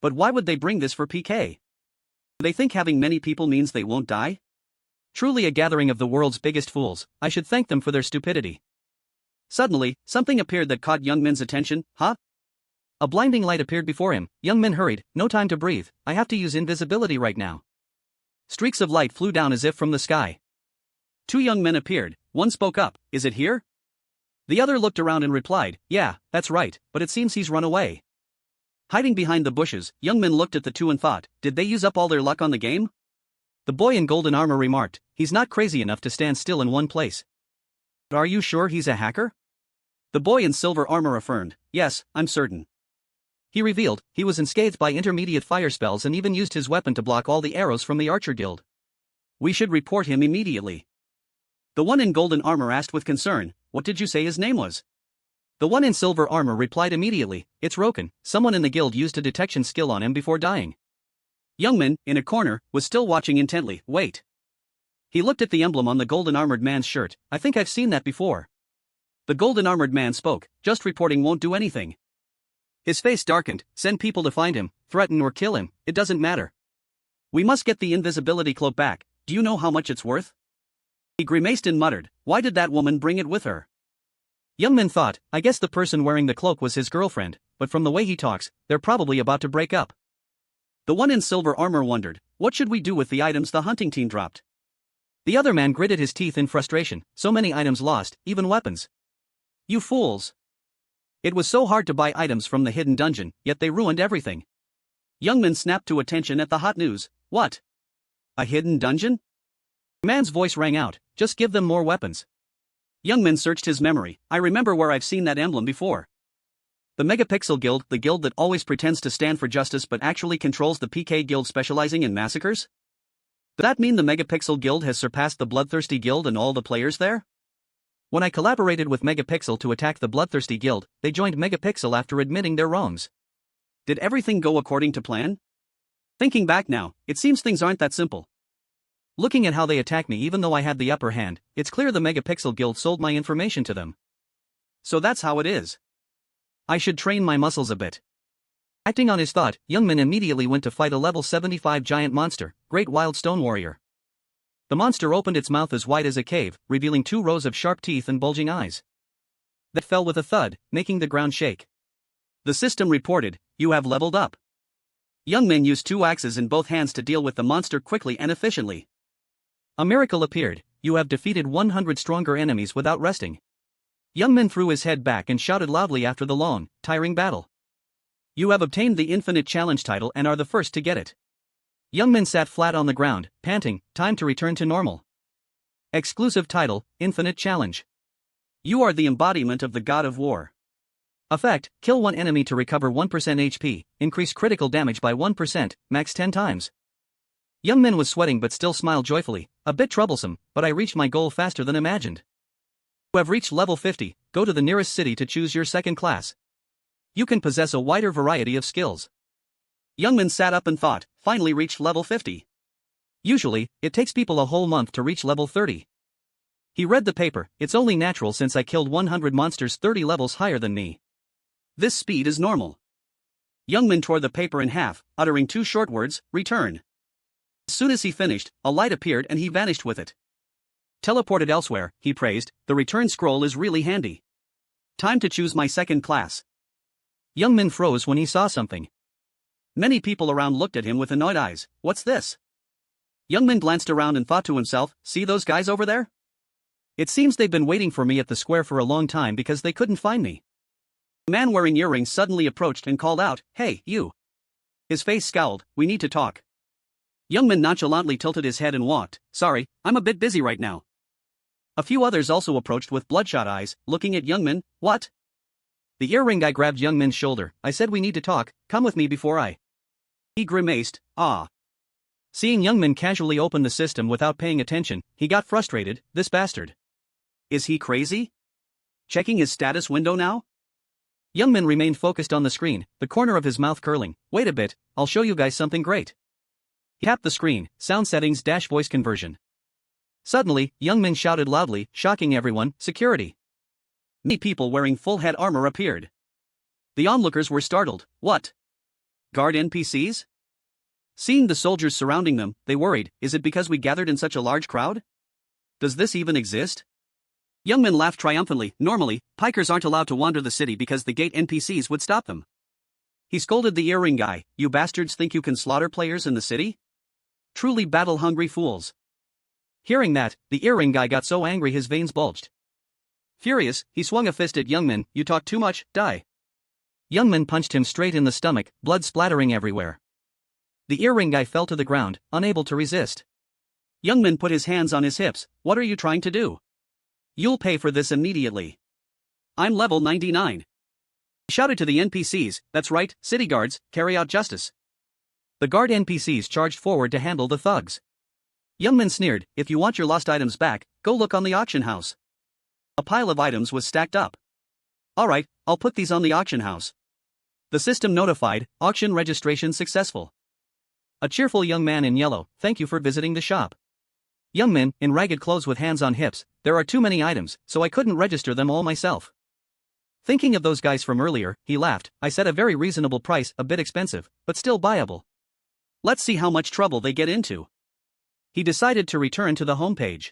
But why would they bring this for PK? Do they think having many people means they won't die? Truly a gathering of the world's biggest fools. I should thank them for their stupidity. Suddenly, something appeared that caught Young Min's attention. Huh? A blinding light appeared before him. Young Min hurried. No time to breathe. I have to use invisibility right now. Streaks of light flew down as if from the sky. 2 young men appeared. One spoke up. Is it here? The other looked around and replied, yeah, that's right, but it seems he's run away. Hiding behind the bushes, Young Min looked at the two and thought, did they use up all their luck on the game? The boy in golden armor remarked, he's not crazy enough to stand still in one place. But are you sure he's a hacker? The boy in silver armor affirmed, yes, I'm certain. He revealed, he was unscathed by intermediate fire spells and even used his weapon to block all the arrows from the archer guild. We should report him immediately. The one in golden armor asked with concern, what did you say his name was? The one in silver armor replied immediately, it's Roken, someone in the guild used a detection skill on him before dying. Young Min, in a corner, was still watching intently. Wait. He looked at the emblem on the golden armored man's shirt. I think I've seen that before. The golden armored man spoke, just reporting won't do anything. His face darkened. Send people to find him, threaten or kill him, it doesn't matter. We must get the invisibility cloak back. Do you know how much it's worth? He grimaced and muttered, why did that woman bring it with her? Young Min thought, I guess the person wearing the cloak was his girlfriend, but from the way he talks, they're probably about to break up. The one in silver armor wondered, what should we do with the items the hunting team dropped? The other man gritted his teeth in frustration, so many items lost, even weapons. You fools! It was so hard to buy items from the hidden dungeon, yet they ruined everything. Young Min snapped to attention at the hot news. What? A hidden dungeon? The man's voice rang out, just give them more weapons. Young Min searched his memory. I remember where I've seen that emblem before. The Megapixel Guild, the guild that always pretends to stand for justice but actually controls the PK Guild specializing in massacres? Does that mean the Megapixel Guild has surpassed the Bloodthirsty Guild and all the players there? When I collaborated with Megapixel to attack the Bloodthirsty Guild, they joined Megapixel after admitting their wrongs. Did everything go according to plan? Thinking back now, it seems things aren't that simple. Looking at how they attacked me even though I had the upper hand, it's clear the Megapixel Guild sold my information to them. So that's how it is. I should train my muscles a bit. Acting on his thought, Young Min immediately went to fight a level 75 giant monster, Great Wild Stone Warrior. The monster opened its mouth as wide as a cave, revealing 2 rows of sharp teeth and bulging eyes. That fell with a thud, making the ground shake. The system reported, you have leveled up. Young Min used 2 axes in both hands to deal with the monster quickly and efficiently. A miracle appeared, you have defeated 100 stronger enemies without resting. Young Min threw his head back and shouted loudly after the long, tiring battle. You have obtained the Infinite Challenge title and are the first to get it. Young Min sat flat on the ground, panting, time to return to normal. Exclusive title, Infinite Challenge. You are the embodiment of the god of war. Effect, kill 1 enemy to recover 1% HP, increase critical damage by 1%, max 10 times. Young Min was sweating but still smiled joyfully, a bit troublesome, but I reached my goal faster than imagined. You have reached level 50, go to the nearest city to choose your second class. You can possess a wider variety of skills. Young Min sat up and thought, finally reached level 50. Usually, it takes people a whole month to reach level 30. He read the paper, it's only natural since I killed 100 monsters 30 levels higher than me. This speed is normal. Youngman tore the paper in half, uttering two short words, return. As soon as he finished, a light appeared and he vanished with it. Teleported elsewhere, he praised, the return scroll is really handy. Time to choose my second class. Youngman froze when he saw something. Many people around looked at him with annoyed eyes. What's this? Youngman glanced around and thought to himself, see those guys over there? It seems they've been waiting for me at the square for a long time because they couldn't find me. A man wearing earrings suddenly approached and called out, hey, you. His face scowled, we need to talk. Youngman nonchalantly tilted his head and walked, sorry, I'm a bit busy right now. A few others also approached with bloodshot eyes, looking at Youngman. What? The earring guy grabbed Youngman's shoulder. I said we need to talk, come with me before I. He grimaced, ah. Seeing Youngman casually open the system without paying attention, he got frustrated, this bastard. Is he crazy? Checking his status window now? Youngman remained focused on the screen, the corner of his mouth curling. Wait a bit, I'll show you guys something great. He tapped the screen, sound settings - voice conversion. Suddenly, Youngman shouted loudly, shocking everyone, security. Many people wearing full head armor appeared. The onlookers were startled. What? Guard NPCs? Seeing the soldiers surrounding them, they worried, is it because we gathered in such a large crowd? Does this even exist? Youngman laughed triumphantly. Normally, pikers aren't allowed to wander the city because the gate NPCs would stop them. He scolded the earring guy, you bastards think you can slaughter players in the city? Truly battle-hungry fools. Hearing that, the earring guy got so angry his veins bulged. Furious, he swung a fist at Youngman. You talk too much, die. Youngman punched him straight in the stomach, blood splattering everywhere. The earring guy fell to the ground, unable to resist. Youngman put his hands on his hips. What are you trying to do? You'll pay for this immediately. I'm level 99. He shouted to the NPCs, that's right, city guards, carry out justice. The guard NPCs charged forward to handle the thugs. Youngman sneered, if you want your lost items back, go look on the auction house. A pile of items was stacked up. Alright, I'll put these on the auction house. The system notified, auction registration successful. A cheerful young man in yellow, thank you for visiting the shop. Youngman, in ragged clothes with hands on hips, there are too many items, so I couldn't register them all myself. Thinking of those guys from earlier, he laughed, I said a very reasonable price, a bit expensive, but still buyable. Let's see how much trouble they get into. He decided to return to the homepage.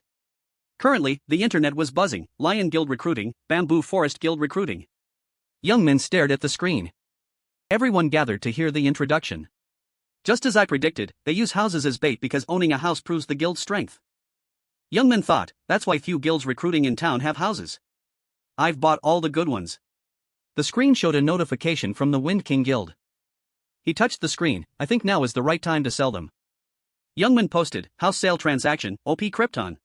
Currently, the internet was buzzing, Lion Guild recruiting, Bamboo Forest Guild recruiting. Youngman stared at the screen. Everyone gathered to hear the introduction. Just as I predicted, they use houses as bait because owning a house proves the guild's strength. Youngman thought, that's why few guilds recruiting in town have houses. I've bought all the good ones. The screen showed a notification from the Wind King Guild. He touched the screen, I think now is the right time to sell them. Youngman posted, house sale transaction, OP Krypton.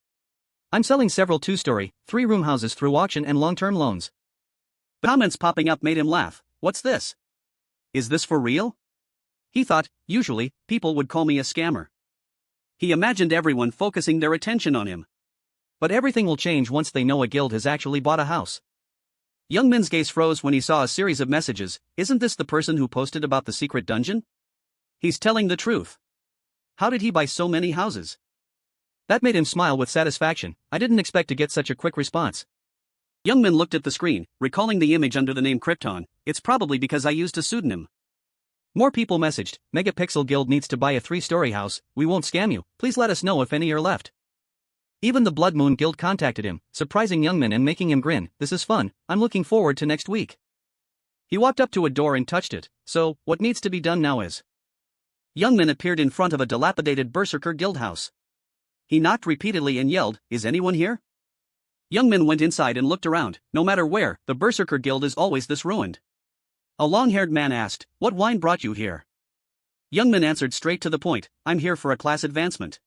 I'm selling several 2-story, 3-room houses through auction and long-term loans. The comments popping up made him laugh. What's this? Is this for real? He thought, usually, people would call me a scammer. He imagined everyone focusing their attention on him. But everything will change once they know a guild has actually bought a house. Youngman's gaze froze when he saw a series of messages. Isn't this the person who posted about the secret dungeon? He's telling the truth. How did he buy so many houses? That made him smile with satisfaction. I didn't expect to get such a quick response. Youngman looked at the screen, recalling the image under the name Krypton. It's probably because I used a pseudonym. More people messaged, Megapixel Guild needs to buy a 3-story house, we won't scam you, please let us know if any are left. Even the Blood Moon Guild contacted him, surprising Youngman and making him grin. This is fun, I'm looking forward to next week. He walked up to a door and touched it. So, what needs to be done now is? Youngman appeared in front of a dilapidated berserker guild house. He knocked repeatedly and yelled, is anyone here? Youngman went inside and looked around. No matter where, the berserker guild is always this ruined. A long-haired man asked, what wine brought you here? Youngman answered straight to the point, I'm here for a class advancement.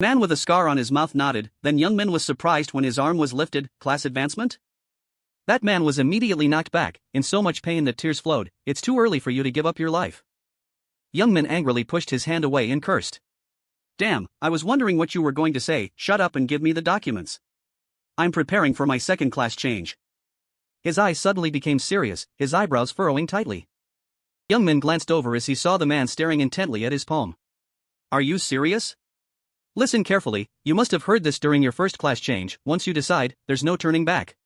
The man with a scar on his mouth nodded, then Youngman was surprised when his arm was lifted. Class advancement? That man was immediately knocked back, in so much pain that tears flowed. It's too early for you to give up your life. Youngman angrily pushed his hand away and cursed. Damn, I was wondering what you were going to say. Shut up and give me the documents. I'm preparing for my second class change. His eyes suddenly became serious, his eyebrows furrowing tightly. Youngman glanced over as he saw the man staring intently at his palm. Are you serious? Listen carefully, you must have heard this during your first class change. Once you decide, there's no turning back.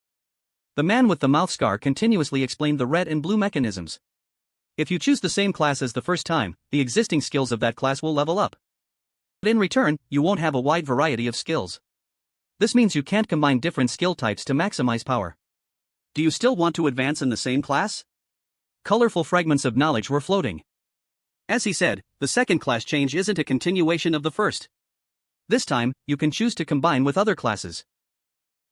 The man with the mouth scar continuously explained the red and blue mechanisms. If you choose the same class as the first time, the existing skills of that class will level up. But in return, you won't have a wide variety of skills. This means you can't combine different skill types to maximize power. Do you still want to advance in the same class? Colorful fragments of knowledge were floating. As he said, the second class change isn't a continuation of the first. This time, you can choose to combine with other classes.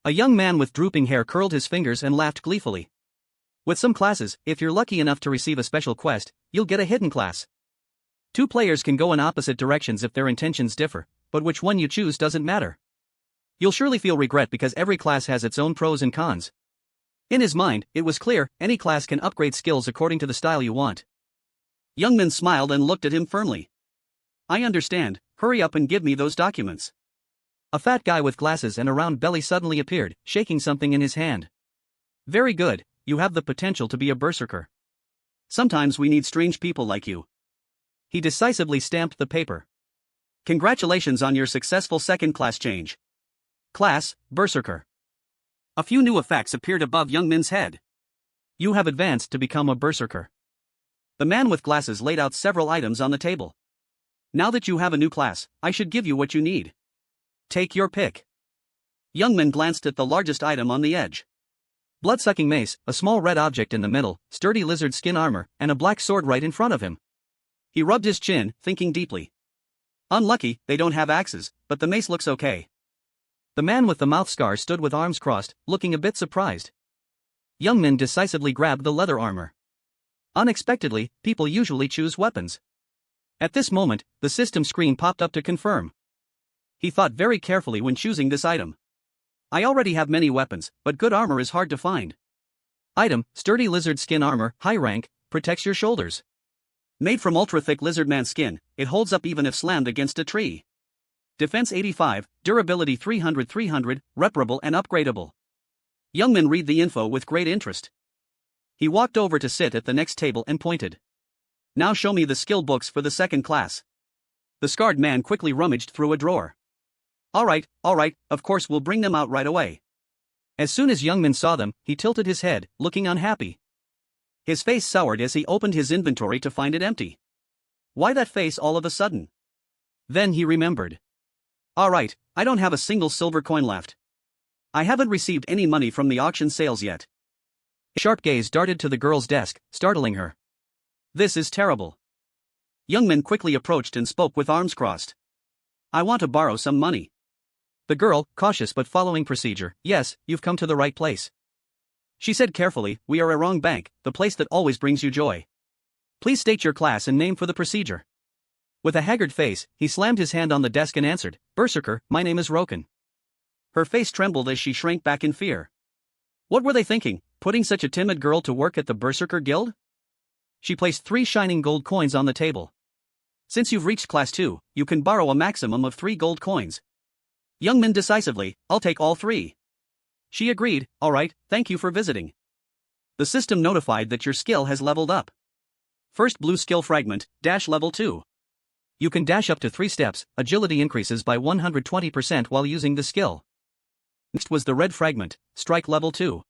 A young man with drooping hair curled his fingers and laughed gleefully. With some classes, if you're lucky enough to receive a special quest, you'll get a hidden class. Two players can go in opposite directions if their intentions differ, but which one you choose doesn't matter. You'll surely feel regret because every class has its own pros and cons. In his mind, it was clear, any class can upgrade skills according to the style you want. Youngman smiled and looked at him firmly. I understand, hurry up and give me those documents. A fat guy with glasses and a round belly suddenly appeared, shaking something in his hand. Very good, you have the potential to be a berserker. Sometimes we need strange people like you. He decisively stamped the paper. Congratulations on your successful second class change. Class, Berserker. A few new effects appeared above Young Min's head. You have advanced to become a berserker. The man with glasses laid out several items on the table. Now that you have a new class, I should give you what you need. Take your pick. Young Min glanced at the largest item on the edge. Blood-sucking mace, a small red object in the middle, sturdy lizard skin armor, and a black sword right in front of him. He rubbed his chin, thinking deeply. Unlucky, they don't have axes, but the mace looks okay. The man with the mouth scar stood with arms crossed, looking a bit surprised. Young Min decisively grabbed the leather armor. Unexpectedly, people usually choose weapons. At this moment, the system screen popped up to confirm. He thought very carefully when choosing this item. I already have many weapons, but good armor is hard to find. Item, sturdy lizard skin armor, high rank, protects your shoulders. Made from ultra-thick lizardman skin, it holds up even if slammed against a tree. Defense 85, durability 300, reparable and upgradable. Youngman read the info with great interest. He walked over to sit at the next table and pointed. Now show me the skill books for the second class. The scarred man quickly rummaged through a drawer. All right, of course we'll bring them out right away. As soon as Youngman saw them, he tilted his head, looking unhappy. His face soured as he opened his inventory to find it empty. Why that face all of a sudden? Then he remembered. All right, I don't have a single silver coin left. I haven't received any money from the auction sales yet. His sharp gaze darted to the girl's desk, startling her. This is terrible. Youngman quickly approached and spoke with arms crossed. I want to borrow some money. The girl, cautious but following procedure, yes, you've come to the right place. She said carefully, we are a wrong bank, the place that always brings you joy. Please state your class and name for the procedure. With a haggard face, he slammed his hand on the desk and answered, Berserker, my name is Roken. Her face trembled as she shrank back in fear. What were they thinking, putting such a timid girl to work at the Berserker Guild? She placed 3 shining gold coins on the table. Since you've reached class 2, you can borrow a maximum of 3 gold coins. Youngman decisively, I'll take all 3. She agreed, alright, thank you for visiting. The system notified that your skill has leveled up. First blue skill fragment, dash level 2. You can dash up to 3 steps, agility increases by 120% while using the skill. Next was the red fragment, strike level 2.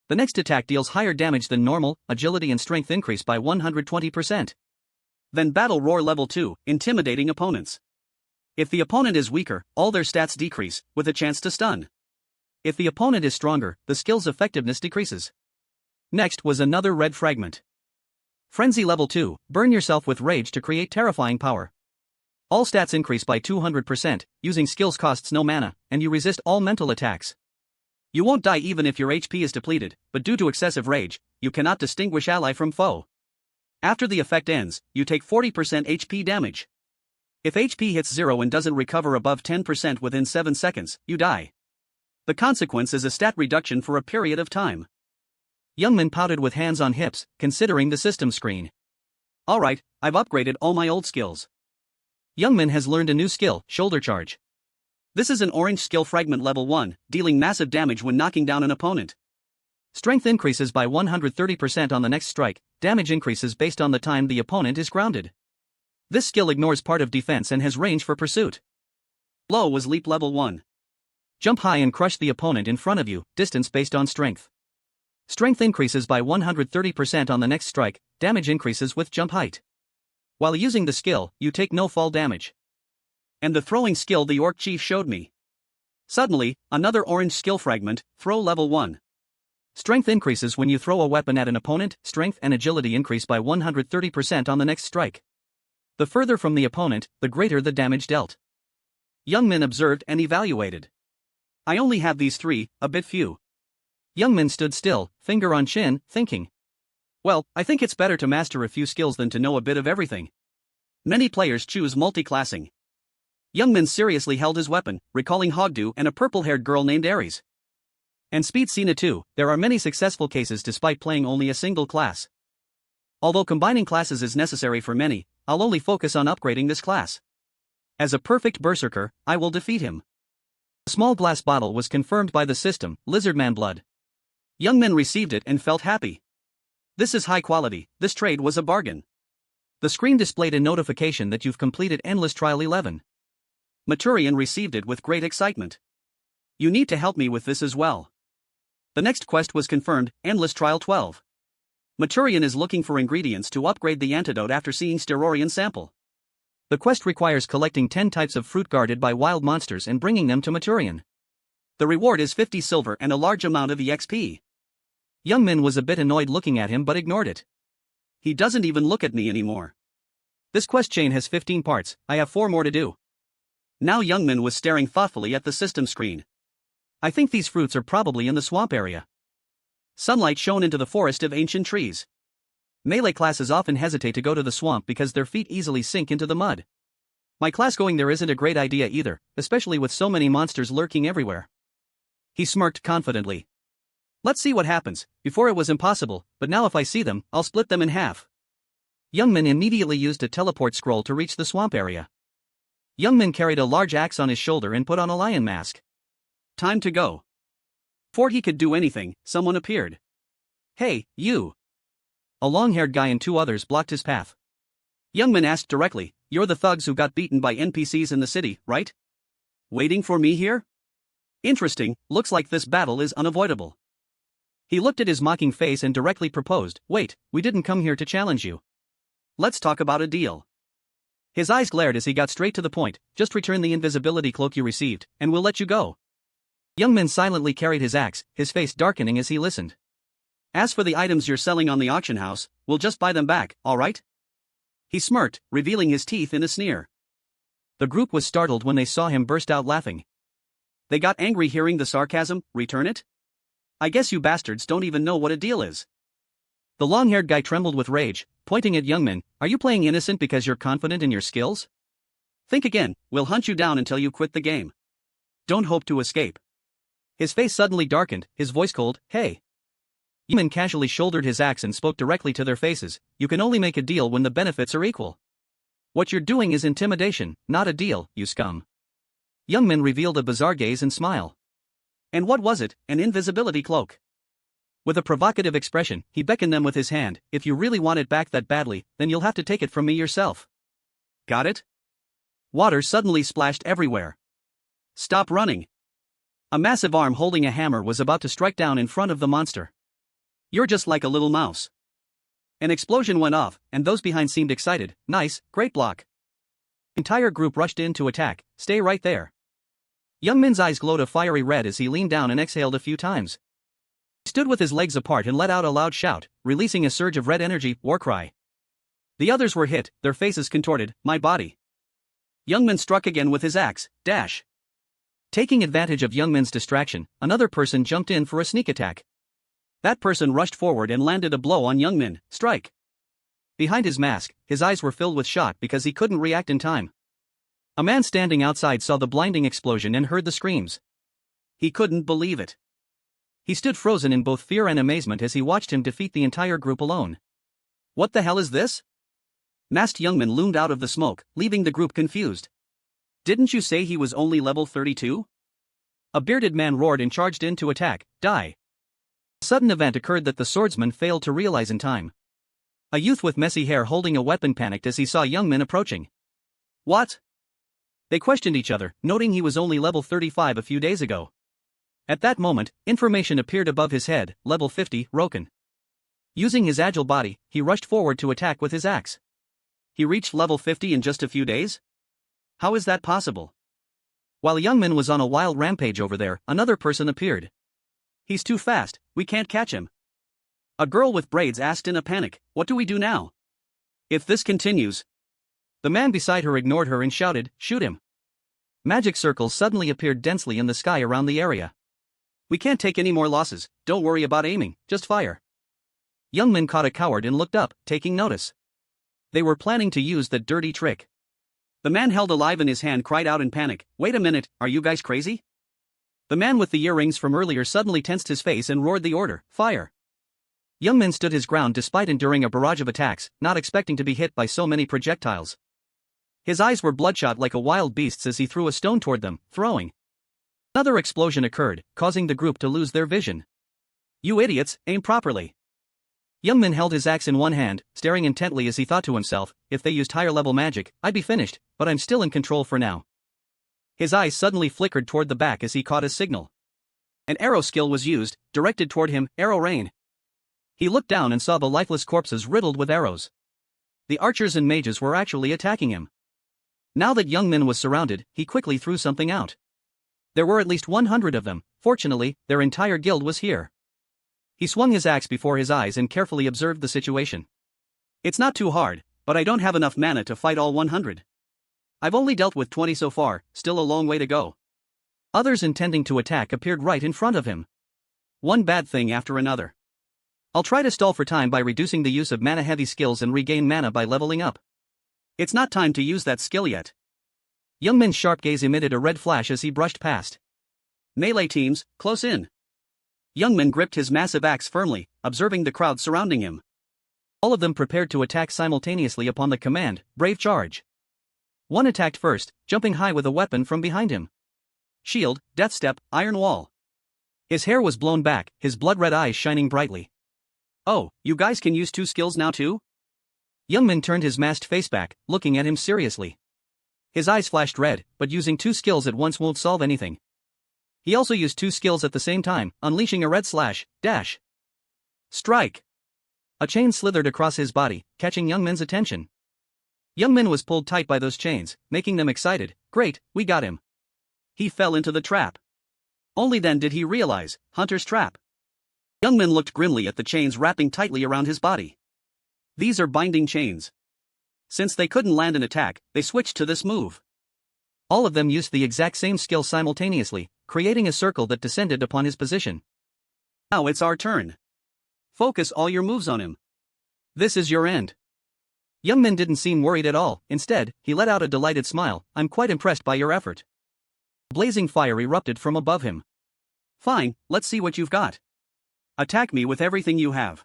The next attack deals higher damage than normal, agility and strength increase by 120%. Then battle roar level 2, intimidating opponents. If the opponent is weaker, all their stats decrease, with a chance to stun. If the opponent is stronger, the skill's effectiveness decreases. Next was another red fragment. Frenzy level 2, burn yourself with rage to create terrifying power. All stats increase by 200%, using skills costs no mana, and you resist all mental attacks. You won't die even if your HP is depleted, but due to excessive rage, you cannot distinguish ally from foe. After the effect ends, you take 40% HP damage. If HP hits 0 and doesn't recover above 10% within 7 seconds, you die. The consequence is a stat reduction for a period of time. Youngman pouted with hands on hips, considering the system screen. Alright, I've upgraded all my old skills. Youngman has learned a new skill, shoulder charge. This is an orange skill fragment level 1, dealing massive damage when knocking down an opponent. Strength increases by 130% on the next strike, damage increases based on the time the opponent is grounded. This skill ignores part of defense and has range for pursuit. Blow was leap level 1. Jump high and crush the opponent in front of you, distance based on strength. Strength increases by 130% on the next strike, damage increases with jump height. While using the skill, you take no fall damage. And the throwing skill the orc chief showed me. Suddenly, another orange skill fragment, throw level 1. Strength increases when you throw a weapon at an opponent, strength and agility increase by 130% on the next strike. The further from the opponent, the greater the damage dealt. Youngmin observed and evaluated. I only have these 3, a bit few. Youngmin stood still, finger on chin, thinking. Well, I think it's better to master a few skills than to know a bit of everything. Many players choose multi-classing. Youngmin seriously held his weapon, recalling Hogdu and a purple-haired girl named Ares. And Speed Cena too, there are many successful cases despite playing only a single class. Although combining classes is necessary for many, I'll only focus on upgrading this class. As a perfect berserker, I will defeat him. The small glass bottle was confirmed by the system, Lizardman blood. Youngmin received it and felt happy. This is high quality, this trade was a bargain. The screen displayed a notification that you've completed Endless Trial 11. Maturian received it with great excitement. You need to help me with this as well. The next quest was confirmed, Endless Trial 12. Maturian is looking for ingredients to upgrade the antidote after seeing Sterorian sample. The quest requires collecting 10 types of fruit guarded by wild monsters and bringing them to Maturian. The reward is 50 silver and a large amount of EXP. Youngmin was a bit annoyed looking at him but ignored it. He doesn't even look at me anymore. This quest chain has 15 parts, I have 4 more to do. Now Youngmin was staring thoughtfully at the system screen. I think these fruits are probably in the swamp area. Sunlight shone into the forest of ancient trees. Melee classes often hesitate to go to the swamp because their feet easily sink into the mud. My class going there isn't a great idea either, especially with so many monsters lurking everywhere. He smirked confidently. Let's see what happens. Before it was impossible, but now if I see them, I'll split them in half. Youngmin immediately used a teleport scroll to reach the swamp area. Youngmin carried a large axe on his shoulder and put on a lion mask. Time to go. Before he could do anything, someone appeared. Hey, you! A long-haired guy and 2 others blocked his path. Youngmin asked directly, you're the thugs who got beaten by NPCs in the city, right? Waiting for me here? Interesting, looks like this battle is unavoidable. He looked at his mocking face and directly proposed, wait, we didn't come here to challenge you. Let's talk about a deal. His eyes glared as he got straight to the point, just return the invisibility cloak you received, and we'll let you go. Youngmin silently carried his axe, his face darkening as he listened. As for the items you're selling on the auction house, we'll just buy them back, alright? He smirked, revealing his teeth in a sneer. The group was startled when they saw him burst out laughing. They got angry hearing the sarcasm, return it? I guess you bastards don't even know what a deal is. The long-haired guy trembled with rage, pointing at Youngmin, are you playing innocent because you're confident in your skills? Think again, we'll hunt you down until you quit the game. Don't hope to escape. His face suddenly darkened, his voice cold, hey. Youngmin casually shouldered his axe and spoke directly to their faces, you can only make a deal when the benefits are equal. What you're doing is intimidation, not a deal, you scum. Youngmin revealed a bizarre gaze and smile. And what was it, an invisibility cloak? With a provocative expression, he beckoned them with his hand, if you really want it back that badly, then you'll have to take it from me yourself. Got it? Water suddenly splashed everywhere. Stop running. A massive arm holding a hammer was about to strike down in front of the monster. You're just like a little mouse. An explosion went off, and those behind seemed excited, nice, great block. Entire group rushed in to attack, stay right there. Youngmin's eyes glowed a fiery red as he leaned down and exhaled a few times. He stood with his legs apart and let out a loud shout, releasing a surge of red energy, war cry. The others were hit, their faces contorted, my body. Youngmin struck again with his axe, dash. Taking advantage of Youngmin's distraction, another person jumped in for a sneak attack. That person rushed forward and landed a blow on Youngmin, strike. Behind his mask, his eyes were filled with shock because he couldn't react in time. A man standing outside saw the blinding explosion and heard the screams. He couldn't believe it. He stood frozen in both fear and amazement as he watched him defeat the entire group alone. What the hell is this? Masked Youngmin loomed out of the smoke, leaving the group confused. Didn't you say he was only level 32? A bearded man roared and charged in to attack, die. A sudden event occurred that the swordsman failed to realize in time. A youth with messy hair holding a weapon panicked as he saw Youngmin approaching. What? They questioned each other, noting he was only level 35 a few days ago. At that moment, information appeared above his head, level 50, Roken. Using his agile body, he rushed forward to attack with his axe. He reached level 50 in just a few days? How is that possible? While Youngmin was on a wild rampage over there, another person appeared. He's too fast, we can't catch him. A girl with braids asked in a panic, what do we do now? If this continues. The man beside her ignored her and shouted, shoot him. Magic circles suddenly appeared densely in the sky around the area. We can't take any more losses, don't worry about aiming, just fire. Youngmin caught a coward and looked up, taking notice. They were planning to use that dirty trick. The man held alive in his hand cried out in panic, wait a minute, are you guys crazy? The man with the earrings from earlier suddenly tensed his face and roared the order, fire. Youngmin stood his ground despite enduring a barrage of attacks, not expecting to be hit by so many projectiles. His eyes were bloodshot like a wild beast's as he threw a stone toward them, throwing. Another explosion occurred, causing the group to lose their vision. You idiots, aim properly. Youngmin held his axe in one hand, staring intently as he thought to himself, if they used higher level magic, I'd be finished, but I'm still in control for now. His eyes suddenly flickered toward the back as he caught a signal. An arrow skill was used, directed toward him, arrow rain. He looked down and saw the lifeless corpses riddled with arrows. The archers and mages were actually attacking him. Now that Youngmin was surrounded, he quickly threw something out. There were at least 100 of them, fortunately, their entire guild was here. He swung his axe before his eyes and carefully observed the situation. It's not too hard, but I don't have enough mana to fight all 100. I've only dealt with 20 so far, still a long way to go. Others intending to attack appeared right in front of him. One bad thing after another. I'll try to stall for time by reducing the use of mana-heavy skills and regain mana by leveling up. It's not time to use that skill yet. Youngmin's sharp gaze emitted a red flash as he brushed past. Melee teams, close in. Youngmin gripped his massive axe firmly, observing the crowd surrounding him. All of them prepared to attack simultaneously upon the command, brave charge. One attacked first, jumping high with a weapon from behind him. Shield, death step, iron wall. His hair was blown back, his blood-red eyes shining brightly. Oh, you guys can use two skills now too? Youngmin turned his masked face back, looking at him seriously. His eyes flashed red, but using two skills at once won't solve anything. He also used two skills at the same time, unleashing a red slash, dash. Strike! A chain slithered across his body, catching Youngmin's attention. Youngmin was pulled tight by those chains, making them excited. Great, we got him. He fell into the trap. Only then did he realize, Hunter's trap. Youngmin looked grimly at the chains wrapping tightly around his body. These are binding chains. Since they couldn't land an attack, they switched to this move. All of them used the exact same skill simultaneously, creating a circle that descended upon his position. Now it's our turn. Focus all your moves on him. This is your end. Youngmin didn't seem worried at all, instead, he let out a delighted smile, I'm quite impressed by your effort. Blazing fire erupted from above him. Fine, let's see what you've got. Attack me with everything you have.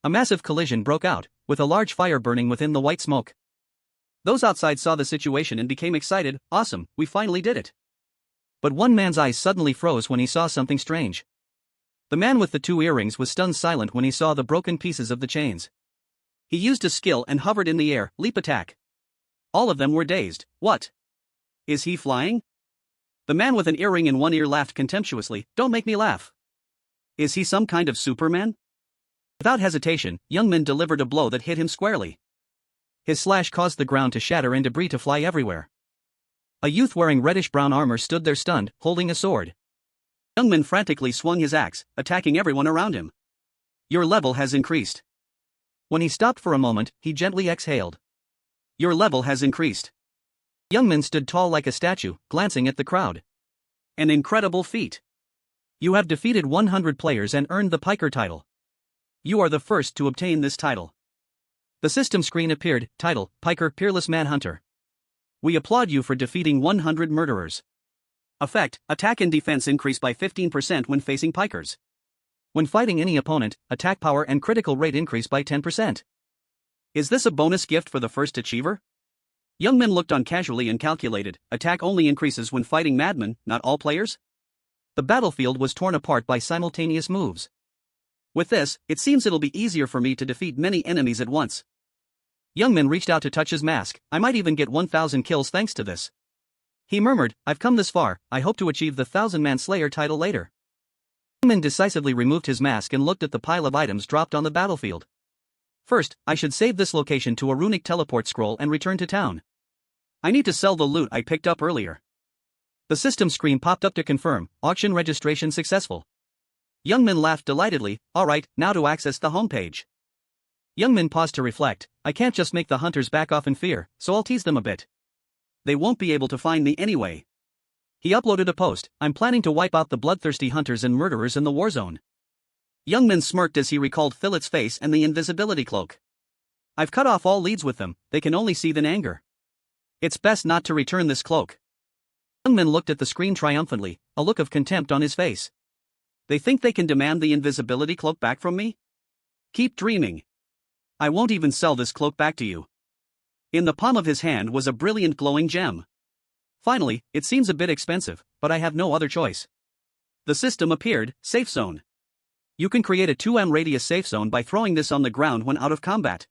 A massive collision broke out, with a large fire burning within the white smoke. Those outside saw the situation and became excited, awesome, we finally did it. But one man's eyes suddenly froze when he saw something strange. The man with the two earrings was stunned silent when he saw the broken pieces of the chains. He used a skill and hovered in the air, leap attack. All of them were dazed, what? Is he flying? The man with an earring in one ear laughed contemptuously, don't make me laugh. Is he some kind of Superman? Without hesitation, Youngmin delivered a blow that hit him squarely. His slash caused the ground to shatter and debris to fly everywhere. A youth wearing reddish-brown armor stood there stunned, holding a sword. Youngmin frantically swung his axe, attacking everyone around him. Your level has increased. When he stopped for a moment, he gently exhaled. Your level has increased. Youngmin stood tall like a statue, glancing at the crowd. An incredible feat. You have defeated 100 players and earned the Piker title. You are the first to obtain this title. The system screen appeared, title, Piker Peerless Manhunter. We applaud you for defeating 100 murderers. Effect, attack and defense increase by 15% when facing Pikers. When fighting any opponent, attack power and critical rate increase by 10%. Is this a bonus gift for the first achiever? Youngmin looked on casually and calculated, attack only increases when fighting madmen, not all players? The battlefield was torn apart by simultaneous moves. With this, it seems it'll be easier for me to defeat many enemies at once. Youngmin reached out to touch his mask, I might even get 1,000 kills thanks to this. He murmured, I've come this far, I hope to achieve the 1000-man slayer title later. Youngman decisively removed his mask and looked at the pile of items dropped on the battlefield. First, I should save this location to a runic teleport scroll and return to town. I need to sell the loot I picked up earlier. The system screen popped up to confirm, auction registration successful. Youngman laughed delightedly, alright, now to access the homepage. Youngman paused to reflect, I can't just make the hunters back off in fear, so I'll tease them a bit. They won't be able to find me anyway. He uploaded a post, I'm planning to wipe out the bloodthirsty hunters and murderers in the war zone. Youngman smirked as he recalled Philip's face and the invisibility cloak. I've cut off all leads with them, they can only see in anger. It's best not to return this cloak. Youngman looked at the screen triumphantly, a look of contempt on his face. They think they can demand the invisibility cloak back from me? Keep dreaming. I won't even sell this cloak back to you. In the palm of his hand was a brilliant glowing gem. Finally, it seems a bit expensive, but I have no other choice. The system appeared, safe zone. You can create a 2m radius safe zone by throwing this on the ground when out of combat.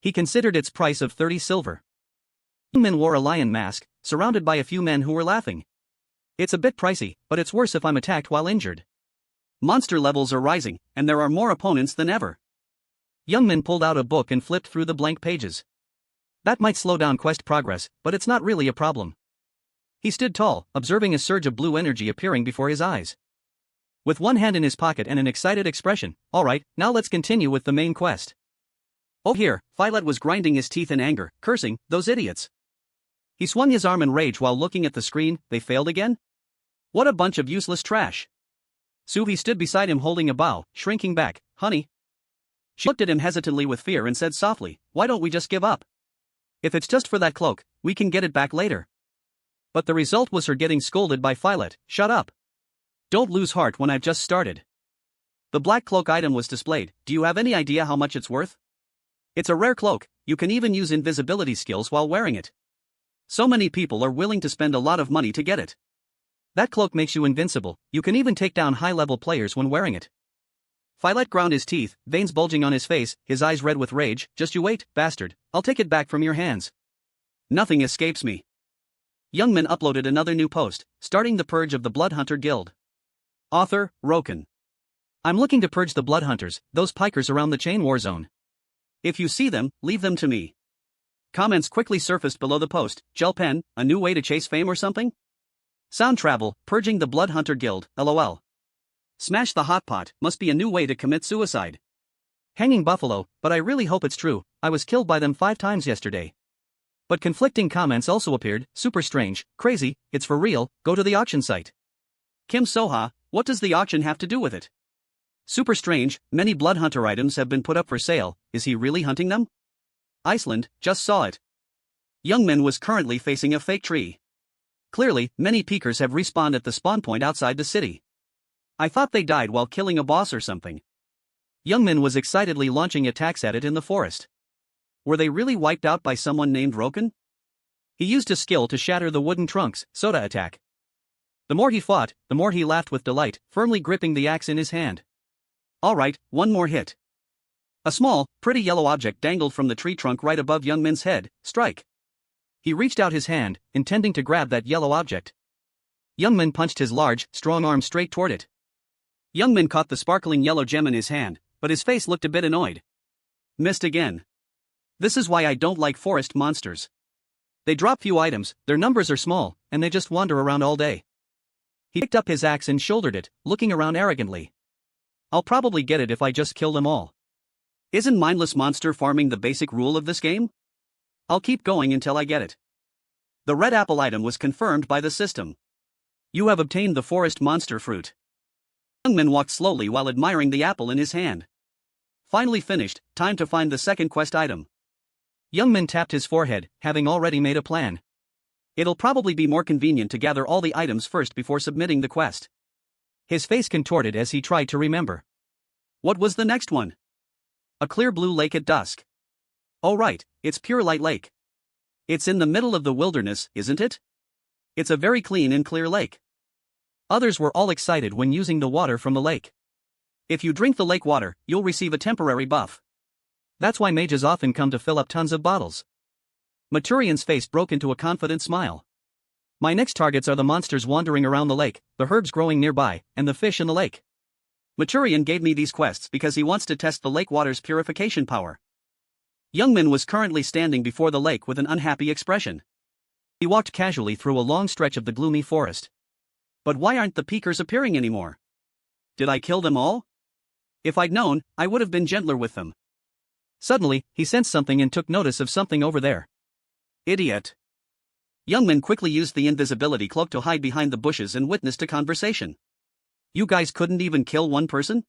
He considered its price of 30 silver. Youngman wore a lion mask, surrounded by a few men who were laughing. It's a bit pricey, but it's worse if I'm attacked while injured. Monster levels are rising, and there are more opponents than ever. Youngman pulled out a book and flipped through the blank pages. That might slow down quest progress, but it's not really a problem. He stood tall, observing a surge of blue energy appearing before his eyes. With one hand in his pocket and an excited expression, alright, now let's continue with the main quest. Oh here, Philet was grinding his teeth in anger, cursing, those idiots. He swung his arm in rage while looking at the screen, they failed again? What a bunch of useless trash. Suvi stood beside him holding a bow, shrinking back, honey. She looked at him hesitantly with fear and said softly, why don't we just give up? If it's just for that cloak, we can get it back later. But the result was her getting scolded by Philet, shut up. Don't lose heart when I've just started. The black cloak item was displayed, do you have any idea how much it's worth? It's a rare cloak, you can even use invisibility skills while wearing it. So many people are willing to spend a lot of money to get it. That cloak makes you invincible, you can even take down high-level players when wearing it. Philet ground his teeth, veins bulging on his face, his eyes red with rage, just you wait, bastard, I'll take it back from your hands. Nothing escapes me. Youngman uploaded another new post, starting the purge of the Bloodhunter Guild. Author, Roken. I'm looking to purge the Bloodhunters, those pikers around the chain war zone. If you see them, leave them to me. Comments quickly surfaced below the post, gel pen, a new way to chase fame or something? Sound travel, purging the Bloodhunter Guild, lol. Smash the hot pot, must be a new way to commit suicide. Hanging buffalo, but I really hope it's true, I was killed by them 5 times yesterday. But conflicting comments also appeared, super strange, crazy, it's for real, go to the auction site. Kim Soha, what does the auction have to do with it? Super strange, many Bloodhunter items have been put up for sale, is he really hunting them? Iceland, just saw it. Youngman was currently facing a fake tree. Clearly, many peekers have respawned at the spawn point outside the city. I thought they died while killing a boss or something. Youngman was excitedly launching attacks at it in the forest. Were they really wiped out by someone named Roken? He used his skill to shatter the wooden trunks, soda attack. The more he fought, the more he laughed with delight, firmly gripping the axe in his hand. Alright, one more hit. A small, pretty yellow object dangled from the tree trunk right above Youngman's head, strike. He reached out his hand, intending to grab that yellow object. Youngman punched his large, strong arm straight toward it. Youngman caught the sparkling yellow gem in his hand, but his face looked a bit annoyed. Missed again. This is why I don't like forest monsters. They drop few items, their numbers are small, and they just wander around all day. He picked up his axe and shouldered it, looking around arrogantly. I'll probably get it if I just kill them all. Isn't mindless monster farming the basic rule of this game? I'll keep going until I get it. The red apple item was confirmed by the system. You have obtained the forest monster fruit. Youngman walked slowly while admiring the apple in his hand. Finally finished, time to find the second quest item. Youngman tapped his forehead, having already made a plan. It'll probably be more convenient to gather all the items first before submitting the quest. His face contorted as he tried to remember. What was the next one? A clear blue lake at dusk. Oh right, it's Pure Light Lake. It's in the middle of the wilderness, isn't it? It's a very clean and clear lake. Others were all excited when using the water from the lake. If you drink the lake water, you'll receive a temporary buff. That's why mages often come to fill up tons of bottles. Maturian's face broke into a confident smile. My next targets are the monsters wandering around the lake, the herbs growing nearby, and the fish in the lake. Maturian gave me these quests because he wants to test the lake water's purification power. Youngmin was currently standing before the lake with an unhappy expression. He walked casually through a long stretch of the gloomy forest. But why aren't the peekers appearing anymore? Did I kill them all? If I'd known, I would have been gentler with them. Suddenly, he sensed something and took notice of something over there. Idiot. Youngmin quickly used the invisibility cloak to hide behind the bushes and witnessed a conversation. You guys couldn't even kill one person?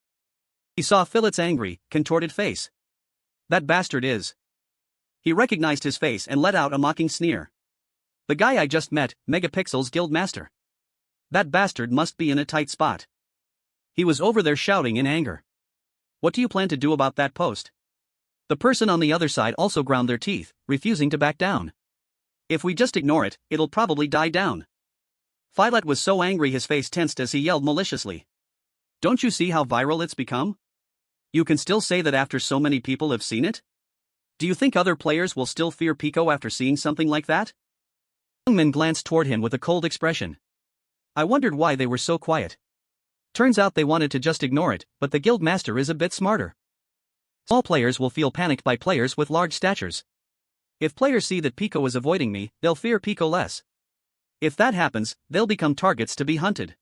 He saw Philip's angry, contorted face. That bastard is. He recognized his face and let out a mocking sneer. The guy I just met, Megapixel's guild master. That bastard must be in a tight spot. He was over there shouting in anger. What do you plan to do about that post? The person on the other side also ground their teeth, refusing to back down. If we just ignore it, it'll probably die down. Filet was so angry his face tensed as he yelled maliciously. Don't you see how viral it's become? You can still say that after so many people have seen it? Do you think other players will still fear Pico after seeing something like that? Youngmin glanced toward him with a cold expression. I wondered why they were so quiet. Turns out they wanted to just ignore it, but the guild master is a bit smarter. Small players will feel panicked by players with large statures. If players see that Pico is avoiding me, they'll fear Pico less. If that happens, they'll become targets to be hunted.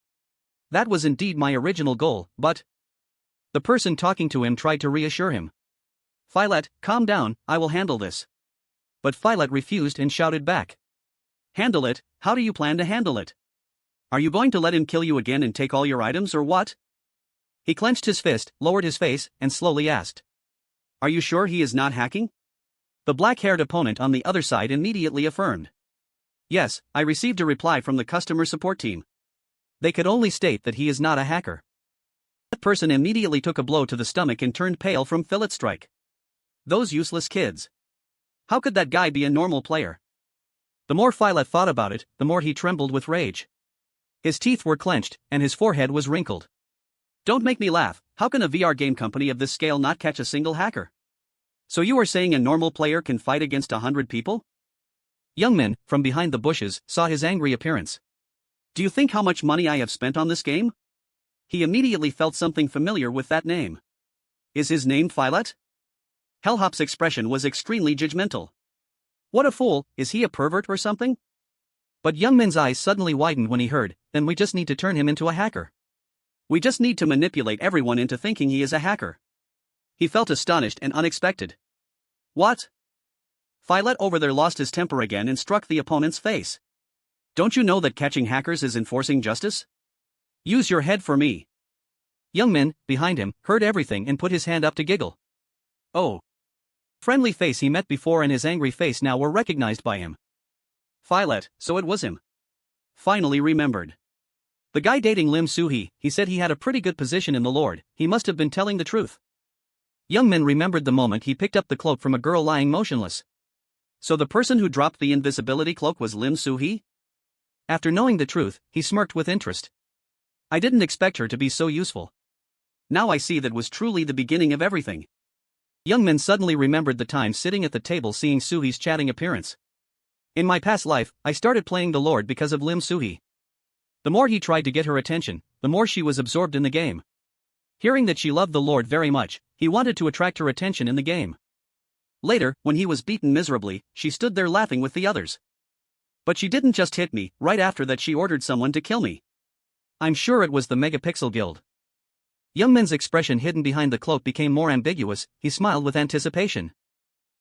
That was indeed my original goal, but... The person talking to him tried to reassure him. Filet, calm down, I will handle this. But Filet refused and shouted back. Handle it? How do you plan to handle it? Are you going to let him kill you again and take all your items or what? He clenched his fist, lowered his face, and slowly asked. Are you sure he is not hacking? The black-haired opponent on the other side immediately affirmed. Yes, I received a reply from the customer support team. They could only state that he is not a hacker. That person immediately took a blow to the stomach and turned pale from Filet's strike. Those useless kids. How could that guy be a normal player? The more Filet thought about it, the more he trembled with rage. His teeth were clenched, and his forehead was wrinkled. Don't make me laugh, how can a VR game company of this scale not catch a single hacker? So you are saying a normal player can fight against 100 people? Youngmin, from behind the bushes, saw his angry appearance. Do you think how much money I have spent on this game? He immediately felt something familiar with that name. Is his name Filet? Hellhop's expression was extremely judgmental. What a fool, is he a pervert or something? But Youngmin's eyes suddenly widened when he heard, then we just need to turn him into a hacker. We just need to manipulate everyone into thinking he is a hacker. He felt astonished and unexpected. What? Filet over there lost his temper again and struck the opponent's face. Don't you know that catching hackers is enforcing justice? Use your head for me. Youngmin, behind him, heard everything and put his hand up to giggle. Oh. Friendly face he met before and his angry face now were recognized by him. Filet, so it was him. Finally remembered. The guy dating Lim Suhee, he said he had a pretty good position in the Lord, he must have been telling the truth. Youngmin remembered the moment he picked up the cloak from a girl lying motionless. So the person who dropped the invisibility cloak was Lim Suhee? After knowing the truth, he smirked with interest. I didn't expect her to be so useful. Now I see that was truly the beginning of everything. Youngmin suddenly remembered the time sitting at the table seeing Suhee's chatting appearance. In my past life, I started playing the Lord because of Lim Suhee. The more he tried to get her attention, the more she was absorbed in the game. Hearing that she loved the Lord very much, he wanted to attract her attention in the game. Later, when he was beaten miserably, she stood there laughing with the others. But she didn't just hit me, right after that she ordered someone to kill me. I'm sure it was the Megapixel Guild. Youngmin's expression hidden behind the cloak became more ambiguous, he smiled with anticipation.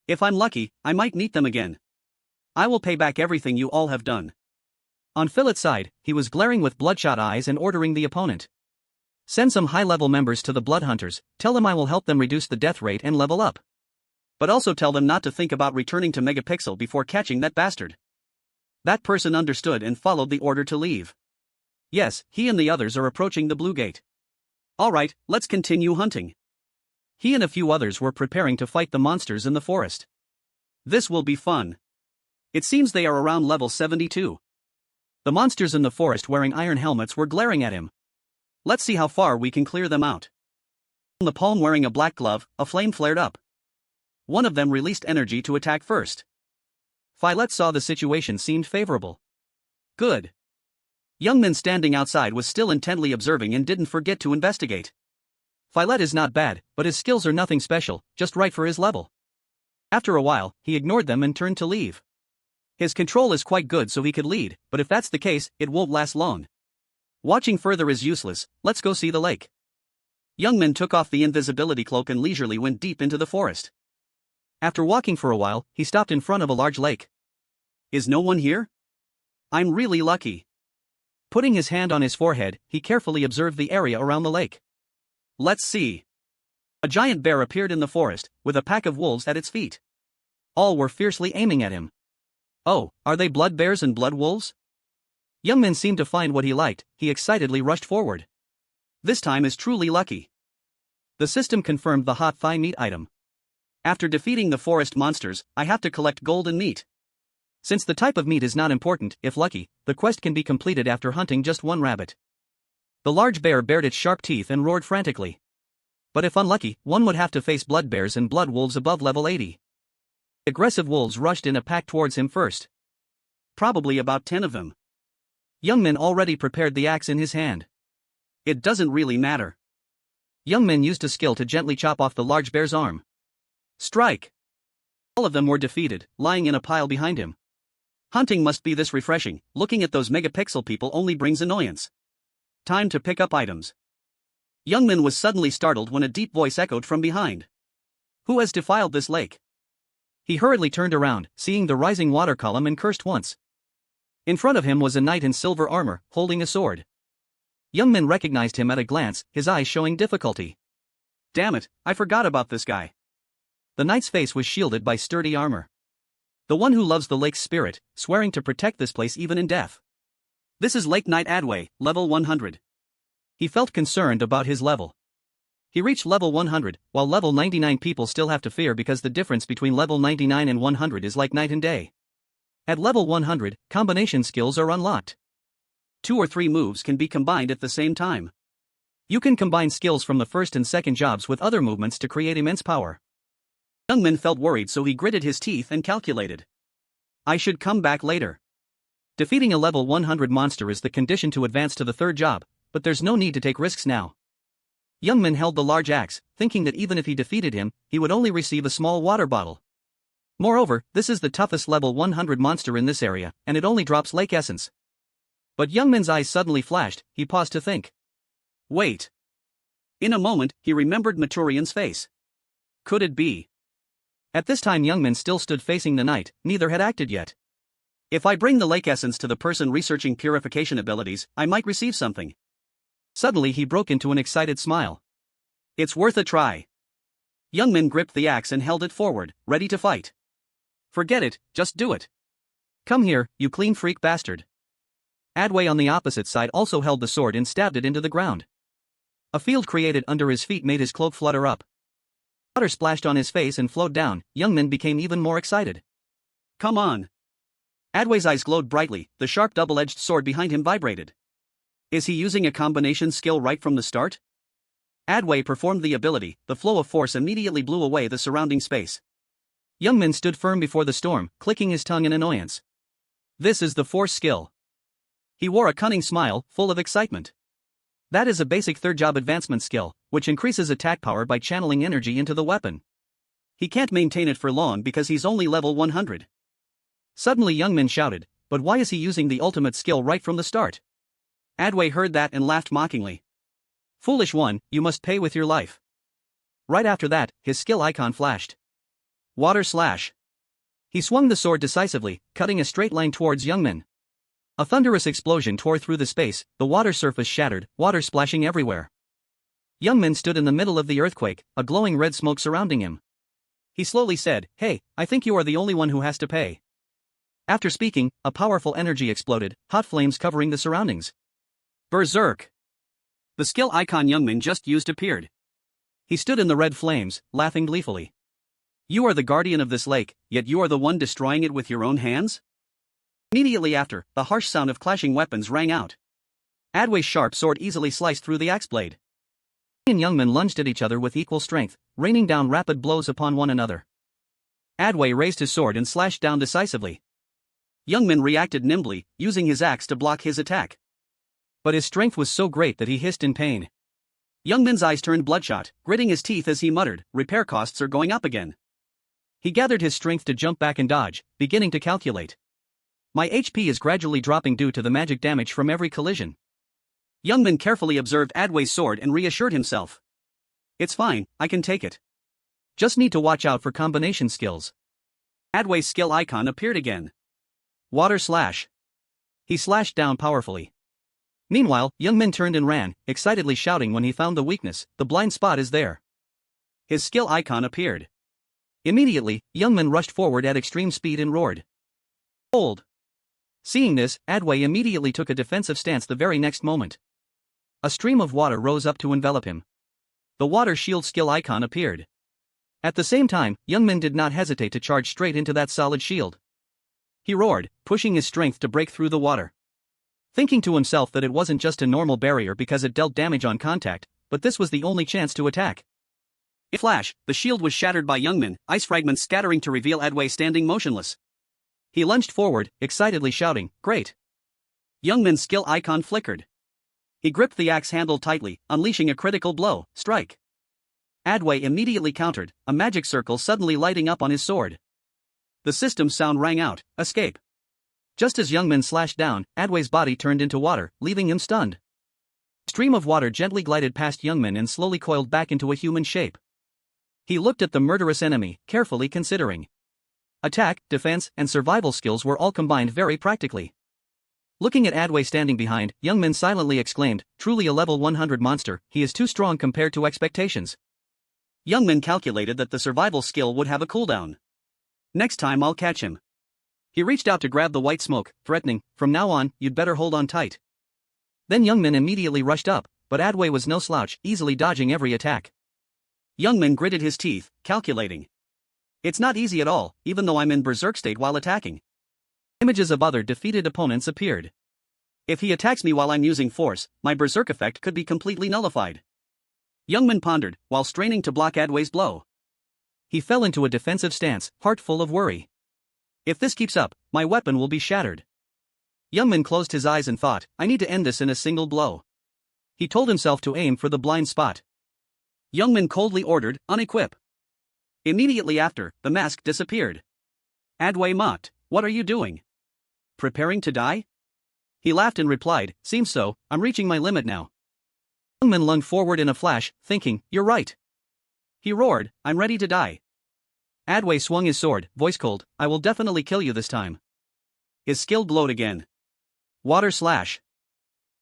If I'm lucky, I might meet them again. I will pay back everything you all have done. On Filet's side, he was glaring with bloodshot eyes and ordering the opponent. Send some high-level members to the Blood Hunters, tell them I will help them reduce the death rate and level up. But also tell them not to think about returning to Megapixel before catching that bastard. That person understood and followed the order to leave. Yes, he and the others are approaching the Blue Gate. Alright, let's continue hunting. He and a few others were preparing to fight the monsters in the forest. This will be fun. It seems they are around level 72. The monsters in the forest wearing iron helmets were glaring at him. Let's see how far we can clear them out. On the palm wearing a black glove, a flame flared up. One of them released energy to attack first. Filet saw the situation seemed favorable. Good. Youngman standing outside was still intently observing and didn't forget to investigate. Filet is not bad, but his skills are nothing special, just right for his level. After a while, he ignored them and turned to leave. His control is quite good so he could lead, but if that's the case, it won't last long. Watching further is useless, let's go see the lake. Youngman took off the invisibility cloak and leisurely went deep into the forest. After walking for a while, he stopped in front of a large lake. Is no one here? I'm really lucky. Putting his hand on his forehead, he carefully observed the area around the lake. Let's see. A giant bear appeared in the forest, with a pack of wolves at its feet. All were fiercely aiming at him. Oh, are they blood bears and blood wolves? Youngman seemed to find what he liked, he excitedly rushed forward. This time is truly lucky. The system confirmed the hot thigh meat item. After defeating the forest monsters, I have to collect gold and meat. Since the type of meat is not important, if lucky, the quest can be completed after hunting just one rabbit. The large bear bared its sharp teeth and roared frantically. But if unlucky, one would have to face blood bears and blood wolves above level 80. Aggressive wolves rushed in a pack towards him first. Probably about 10 of them. Youngman already prepared the axe in his hand. It doesn't really matter. Youngman used a skill to gently chop off the large bear's arm. Strike! All of them were defeated, lying in a pile behind him. Hunting must be this refreshing, looking at those megapixel people only brings annoyance. Time to pick up items. Youngman was suddenly startled when a deep voice echoed from behind. Who has defiled this lake? He hurriedly turned around, seeing the rising water column, and cursed once. In front of him was a knight in silver armor, holding a sword. Youngman recognized him at a glance, his eyes showing difficulty. Damn it, I forgot about this guy. The knight's face was shielded by sturdy armor. The one who loves the lake's spirit, swearing to protect this place even in death. This is Lake Knight Adway, level 100. He felt concerned about his level. He reached level 100, while level 99 people still have to fear because the difference between level 99 and 100 is like night and day. At level 100, combination skills are unlocked. 2 or 3 moves can be combined at the same time. You can combine skills from the first and second jobs with other movements to create immense power. Youngman felt worried, so he gritted his teeth and calculated. I should come back later. Defeating a level 100 monster is the condition to advance to the third job, but there's no need to take risks now. Youngman held the large axe, thinking that even if he defeated him, he would only receive a small water bottle. Moreover, this is the toughest level 100 monster in this area, and it only drops lake essence. But Youngman's eyes suddenly flashed, he paused to think. Wait. In a moment, he remembered Maturian's face. Could it be? At this time Youngman still stood facing the knight, neither had acted yet. If I bring the lake essence to the person researching purification abilities, I might receive something. Suddenly he broke into an excited smile. It's worth a try. Youngman gripped the axe and held it forward, ready to fight. Forget it, just do it. Come here, you clean freak bastard. Adway on the opposite side also held the sword and stabbed it into the ground. A field created under his feet made his cloak flutter up. Water splashed on his face and flowed down. Youngman became even more excited. Come on. Adway's eyes glowed brightly, the sharp double-edged sword behind him vibrated. Is he using a combination skill right from the start? Adway performed the ability, the flow of force immediately blew away the surrounding space. Youngman stood firm before the storm, clicking his tongue in annoyance. This is the force skill. He wore a cunning smile, full of excitement. That is a basic third job advancement skill, which increases attack power by channeling energy into the weapon. He can't maintain it for long because he's only level 100. Suddenly Youngman shouted, but why is he using the ultimate skill right from the start? Adway heard that and laughed mockingly. Foolish one, you must pay with your life. Right after that, his skill icon flashed. Water slash. He swung the sword decisively, cutting a straight line towards Youngman. A thunderous explosion tore through the space, the water surface shattered, water splashing everywhere. Youngman stood in the middle of the earthquake, a glowing red smoke surrounding him. He slowly said, Hey, I think you are the only one who has to pay. After speaking, a powerful energy exploded, hot flames covering the surroundings. Berserk. The skill icon Youngman just used appeared. He stood in the red flames, laughing gleefully. You are the guardian of this lake, yet you are the one destroying it with your own hands? Immediately after, the harsh sound of clashing weapons rang out. Adway's sharp sword easily sliced through the axe blade. He and Youngman lunged at each other with equal strength, raining down rapid blows upon one another. Adway raised his sword and slashed down decisively. Youngmin reacted nimbly, using his axe to block his attack. But his strength was so great that he hissed in pain. Youngmin's eyes turned bloodshot, gritting his teeth as he muttered, "Repair costs are going up again." He gathered his strength to jump back and dodge, beginning to calculate. My HP is gradually dropping due to the magic damage from every collision. Youngmin carefully observed Adway's sword and reassured himself. It's fine, I can take it. Just need to watch out for combination skills. Adway's skill icon appeared again. Water slash. He slashed down powerfully. Meanwhile, Youngmin turned and ran, excitedly shouting when he found the weakness, the blind spot is there. His skill icon appeared. Immediately, Youngmin rushed forward at extreme speed and roared. Hold! Seeing this, Adway immediately took a defensive stance the very next moment. A stream of water rose up to envelop him. The water shield skill icon appeared. At the same time, Youngmin did not hesitate to charge straight into that solid shield. He roared, pushing his strength to break through the water. Thinking to himself that it wasn't just a normal barrier because it dealt damage on contact, but this was the only chance to attack. In a flash, the shield was shattered by Youngmin, ice fragments scattering to reveal Adway standing motionless. He lunged forward, excitedly shouting, "Great!" Youngmin's skill icon flickered. He gripped the axe handle tightly, unleashing a critical blow, strike. Adway immediately countered, a magic circle suddenly lighting up on his sword. The system sound rang out, escape. Just as Youngmin slashed down, Adway's body turned into water, leaving him stunned. A stream of water gently glided past Youngmin and slowly coiled back into a human shape. He looked at the murderous enemy, carefully considering. Attack, defense, and survival skills were all combined very practically. Looking at Adway standing behind, Youngmin silently exclaimed, "Truly a level 100 monster, he is too strong compared to expectations." Youngmin calculated that the survival skill would have a cooldown. Next time I'll catch him. He reached out to grab the white smoke, threatening, "From now on, you'd better hold on tight." Then Youngmin immediately rushed up, but Adway was no slouch, easily dodging every attack. Youngmin gritted his teeth, calculating. It's not easy at all, even though I'm in berserk state while attacking. Images of other defeated opponents appeared. If he attacks me while I'm using force, my berserk effect could be completely nullified. Youngmin pondered, while straining to block Adway's blow. He fell into a defensive stance, heart full of worry. If this keeps up, my weapon will be shattered. Youngmin closed his eyes and thought, I need to end this in a single blow. He told himself to aim for the blind spot. Youngmin coldly ordered, "Unequip." Immediately after, the mask disappeared. Adway mocked, "What are you doing? Preparing to die?" He laughed and replied, "Seems so, I'm reaching my limit now." Youngmin lunged forward in a flash, thinking, "You're right." He roared, "I'm ready to die." Adway swung his sword, voice cold, "I will definitely kill you this time." His skill glowed again. Water slash.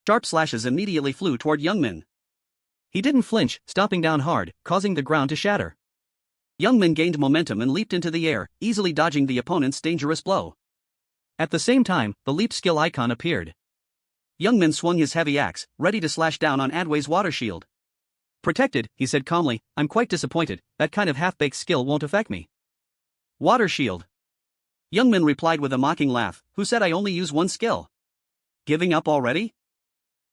Sharp slashes immediately flew toward Youngmin. He didn't flinch, stomping down hard, causing the ground to shatter. Youngmin gained momentum and leaped into the air, easily dodging the opponent's dangerous blow. At the same time, the leap skill icon appeared. Youngmin swung his heavy axe, ready to slash down on Adway's water shield. "Protected," he said calmly, "I'm quite disappointed, that kind of half-baked skill won't affect me." Water shield. Youngmin replied with a mocking laugh, "Who said I only use one skill? Giving up already?"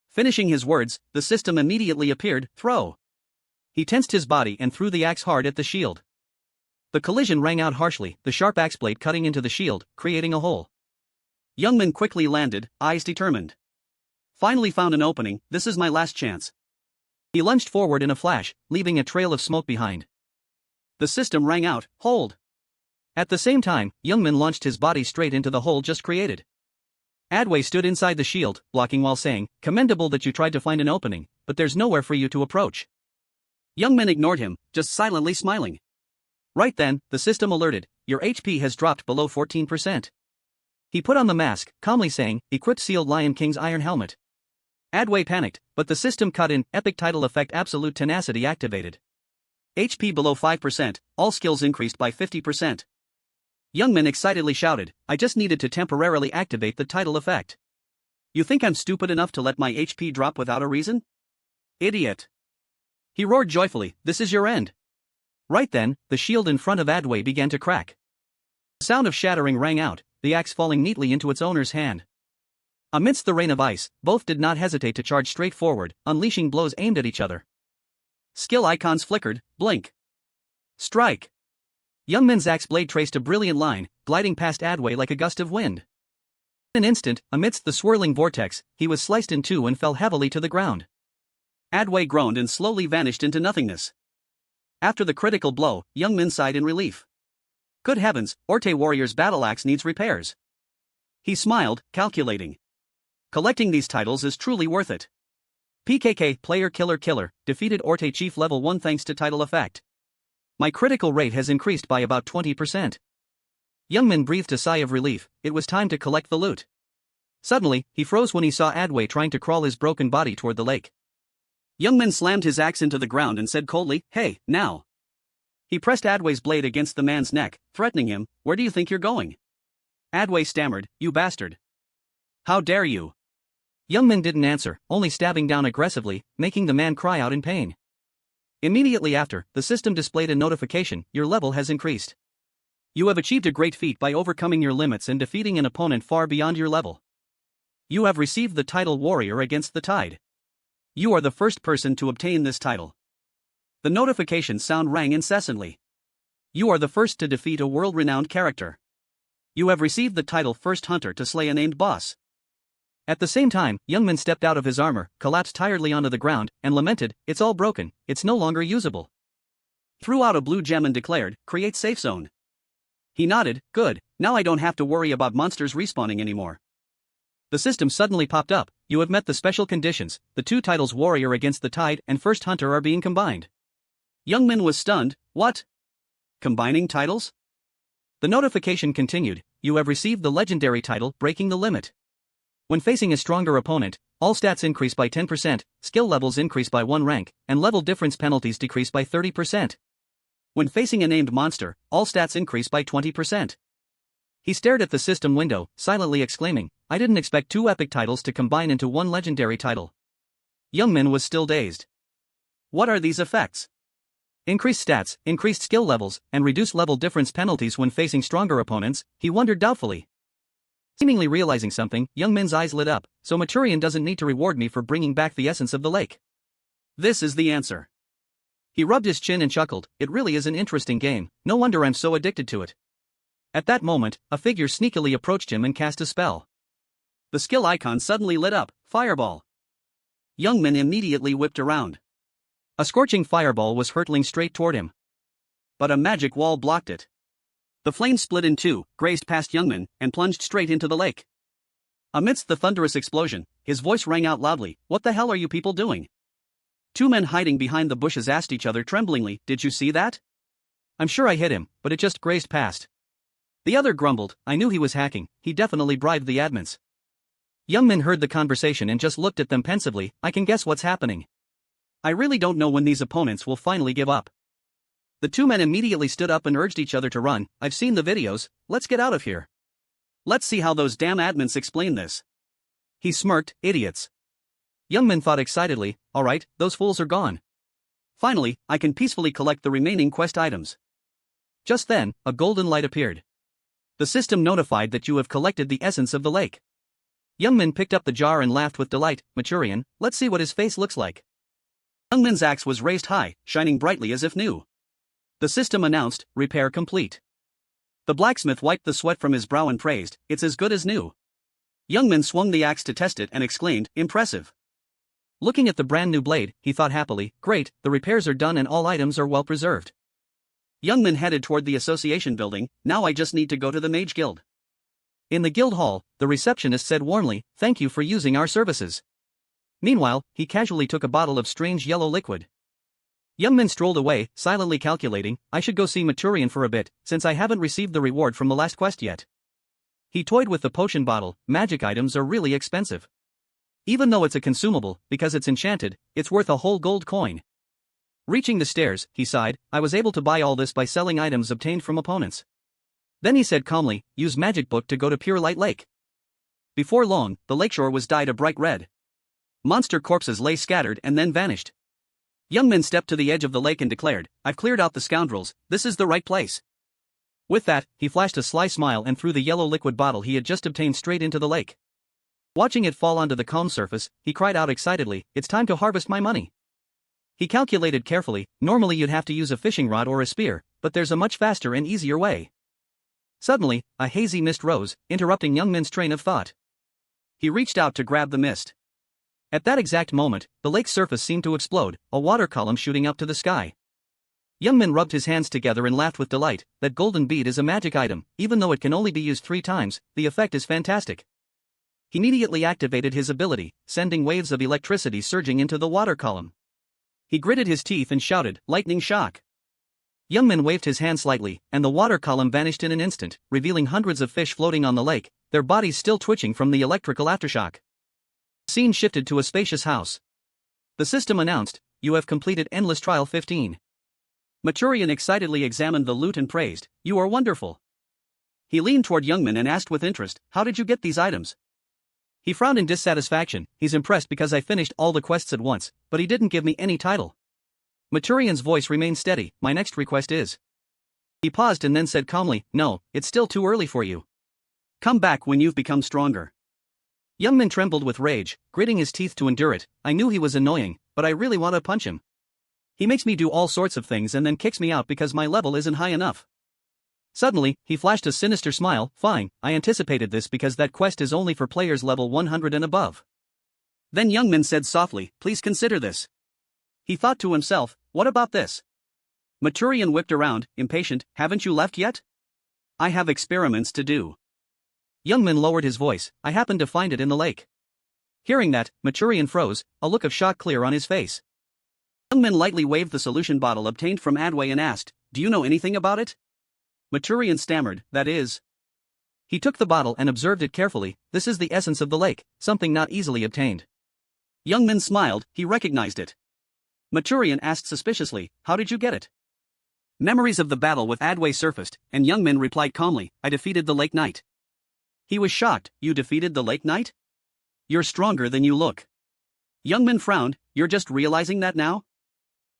Finishing his words, the system immediately appeared, throw. He tensed his body and threw the axe hard at the shield. The collision rang out harshly, the sharp axe blade cutting into the shield, creating a hole. Youngmin quickly landed, eyes determined. Finally found an opening, this is my last chance. He lunged forward in a flash, leaving a trail of smoke behind. The system rang out, hold. At the same time, Youngmin launched his body straight into the hole just created. Adway stood inside the shield, blocking while saying, "Commendable that you tried to find an opening, but there's nowhere for you to approach." Youngmin ignored him, just silently smiling. Right then, the system alerted, "Your HP has dropped below 14%. He put on the mask, calmly saying, "Equipped Sealed Lion King's Iron Helmet." Adway panicked, but the system cut in, "Epic Title Effect Absolute Tenacity activated. HP below 5%, all skills increased by 50%. Youngmin excitedly shouted, "I just needed to temporarily activate the title effect. You think I'm stupid enough to let my HP drop without a reason? Idiot." He roared joyfully, "This is your end." Right then, the shield in front of Adway began to crack. The sound of shattering rang out, the axe falling neatly into its owner's hand. Amidst the rain of ice, both did not hesitate to charge straight forward, unleashing blows aimed at each other. Skill icons flickered, blink. Strike. Youngmin's axe blade traced a brilliant line, gliding past Adway like a gust of wind. In an instant, amidst the swirling vortex, he was sliced in two and fell heavily to the ground. Adway groaned and slowly vanished into nothingness. After the critical blow, Young Min sighed in relief. Good heavens, Orte Warrior's battle axe needs repairs. He smiled, calculating. Collecting these titles is truly worth it. PKK Player Killer defeated Orte Chief level 1 thanks to title effect. My critical rate has increased by about 20%. Young Min breathed a sigh of relief. It was time to collect the loot. Suddenly, he froze when he saw Adway trying to crawl his broken body toward the lake. Young Min slammed his axe into the ground and said coldly, "Hey, now." He pressed Adway's blade against the man's neck, threatening him, "Where do you think you're going?" Adway stammered, "You bastard. How dare you?" Young Min didn't answer, only stabbing down aggressively, making the man cry out in pain. Immediately after, the system displayed a notification, "Your level has increased. You have achieved a great feat by overcoming your limits and defeating an opponent far beyond your level. You have received the title Warrior Against the Tide. You are the first person to obtain this title." The notification sound rang incessantly. "You are the first to defeat a world-renowned character. You have received the title First Hunter to slay a named boss." At the same time, Young Min stepped out of his armor, collapsed tiredly onto the ground, and lamented, "It's all broken, it's no longer usable." Threw out a blue gem and declared, "Create safe zone." He nodded, "Good, now I don't have to worry about monsters respawning anymore." The system suddenly popped up, "You have met the special conditions, the two titles Warrior Against the Tide and First Hunter are being combined." Young Min was stunned, "What? Combining titles?" The notification continued, "You have received the legendary title Breaking the Limit. When facing a stronger opponent, all stats increase by 10%, skill levels increase by 1 rank, and level difference penalties decrease by 30%. When facing a named monster, all stats increase by 20%. He stared at the system window, silently exclaiming, "I didn't expect two epic titles to combine into one legendary title." Young Min was still dazed. What are these effects? Increased stats, increased skill levels, and reduced level difference penalties when facing stronger opponents, he wondered doubtfully. Seemingly realizing something, Young Min's eyes lit up, "So Maturian doesn't need to reward me for bringing back the essence of the lake. This is the answer." He rubbed his chin and chuckled, "It really is an interesting game, no wonder I'm so addicted to it." At that moment, a figure sneakily approached him and cast a spell. The skill icon suddenly lit up, "Fireball." Young Min immediately whipped around. A scorching fireball was hurtling straight toward him. But a magic wall blocked it. The flame split in two, grazed past Young Min, and plunged straight into the lake. Amidst the thunderous explosion, his voice rang out loudly, "What the hell are you people doing?" Two men hiding behind the bushes asked each other tremblingly, "Did you see that?" "I'm sure I hit him, but it just grazed past." The other grumbled, "I knew he was hacking, he definitely bribed the admins." Young Min heard the conversation and just looked at them pensively, "I can guess what's happening. I really don't know when these opponents will finally give up." The two men immediately stood up and urged each other to run. "I've seen the videos, let's get out of here. Let's see how those damn admins explain this." He smirked, "Idiots." Young Min thought excitedly, "Alright, those fools are gone. Finally, I can peacefully collect the remaining quest items." Just then, a golden light appeared. The system notified that you have collected the essence of the lake. Young Min picked up the jar and laughed with delight, "Maturian, let's see what his face looks like." Young Min's axe was raised high, shining brightly as if new. The system announced, "Repair complete." The blacksmith wiped the sweat from his brow and praised, "It's as good as new." Young Min swung the axe to test it and exclaimed, "Impressive." Looking at the brand new blade, he thought happily, "Great, the repairs are done and all items are well preserved." Young Min headed toward the association building. "Now I just need to go to the mage guild." In the guild hall, the receptionist said warmly, "Thank you for using our services." Meanwhile, he casually took a bottle of strange yellow liquid. Young Min strolled away, silently calculating, "I should go see Maturian for a bit, since I haven't received the reward from the last quest yet." He toyed with the potion bottle. Magic items are really expensive. Even though it's a consumable, because it's enchanted, it's worth a whole gold coin. Reaching the stairs, he sighed, "I was able to buy all this by selling items obtained from opponents." Then he said calmly, "Use Magic Book to go to Pure Light Lake." Before long, the lakeshore was dyed a bright red. Monster corpses lay scattered and then vanished. Young Min stepped to the edge of the lake and declared, "I've cleared out the scoundrels, this is the right place." With that, he flashed a sly smile and threw the yellow liquid bottle he had just obtained straight into the lake. Watching it fall onto the calm surface, he cried out excitedly, "It's time to harvest my money." He calculated carefully, normally you'd have to use a fishing rod or a spear, but there's a much faster and easier way. Suddenly, a hazy mist rose, interrupting Young Min's train of thought. He reached out to grab the mist. At that exact moment, the lake's surface seemed to explode, a water column shooting up to the sky. Youngmin rubbed his hands together and laughed with delight. That golden bead is a magic item, even though it can only be used 3 times, the effect is fantastic. He immediately activated his ability, sending waves of electricity surging into the water column. He gritted his teeth and shouted, "Lightning shock!" Youngmin waved his hand slightly, and the water column vanished in an instant, revealing hundreds of fish floating on the lake, their bodies still twitching from the electrical aftershock. The scene shifted to a spacious house. The system announced, "You have completed Endless Trial 15. Maturian excitedly examined the loot and praised, "You are wonderful." He leaned toward Youngmin and asked with interest, "How did you get these items?" He frowned in dissatisfaction. He's impressed because I finished all the quests at once, but he didn't give me any title. Maturian's voice remained steady, "My next request is." He paused and then said calmly, "No, it's still too early for you. Come back when you've become stronger." Youngmin trembled with rage, gritting his teeth to endure it. I knew he was annoying, but I really want to punch him. He makes me do all sorts of things and then kicks me out because my level isn't high enough. Suddenly, he flashed a sinister smile. "Fine, I anticipated this because that quest is only for players level 100 and above." Then Youngmin said softly, "Please consider this." He thought to himself, "What about this?" Maturian whipped around, impatient, "Haven't you left yet? I have experiments to do." Youngmin lowered his voice, "I happened to find it in the lake." Hearing that, Maturian froze, a look of shock clear on his face. Youngmin lightly waved the solution bottle obtained from Adway and asked, "Do you know anything about it?" Maturian stammered, "That is." He took the bottle and observed it carefully. "This is the essence of the lake, something not easily obtained." Youngmin smiled, he recognized it. Maturian asked suspiciously, "How did you get it?" Memories of the battle with Adway surfaced, and Youngmin replied calmly, "I defeated the Lake Knight." He was shocked, "You defeated the Lake Knight? You're stronger than you look." Youngmin frowned, "You're just realizing that now?"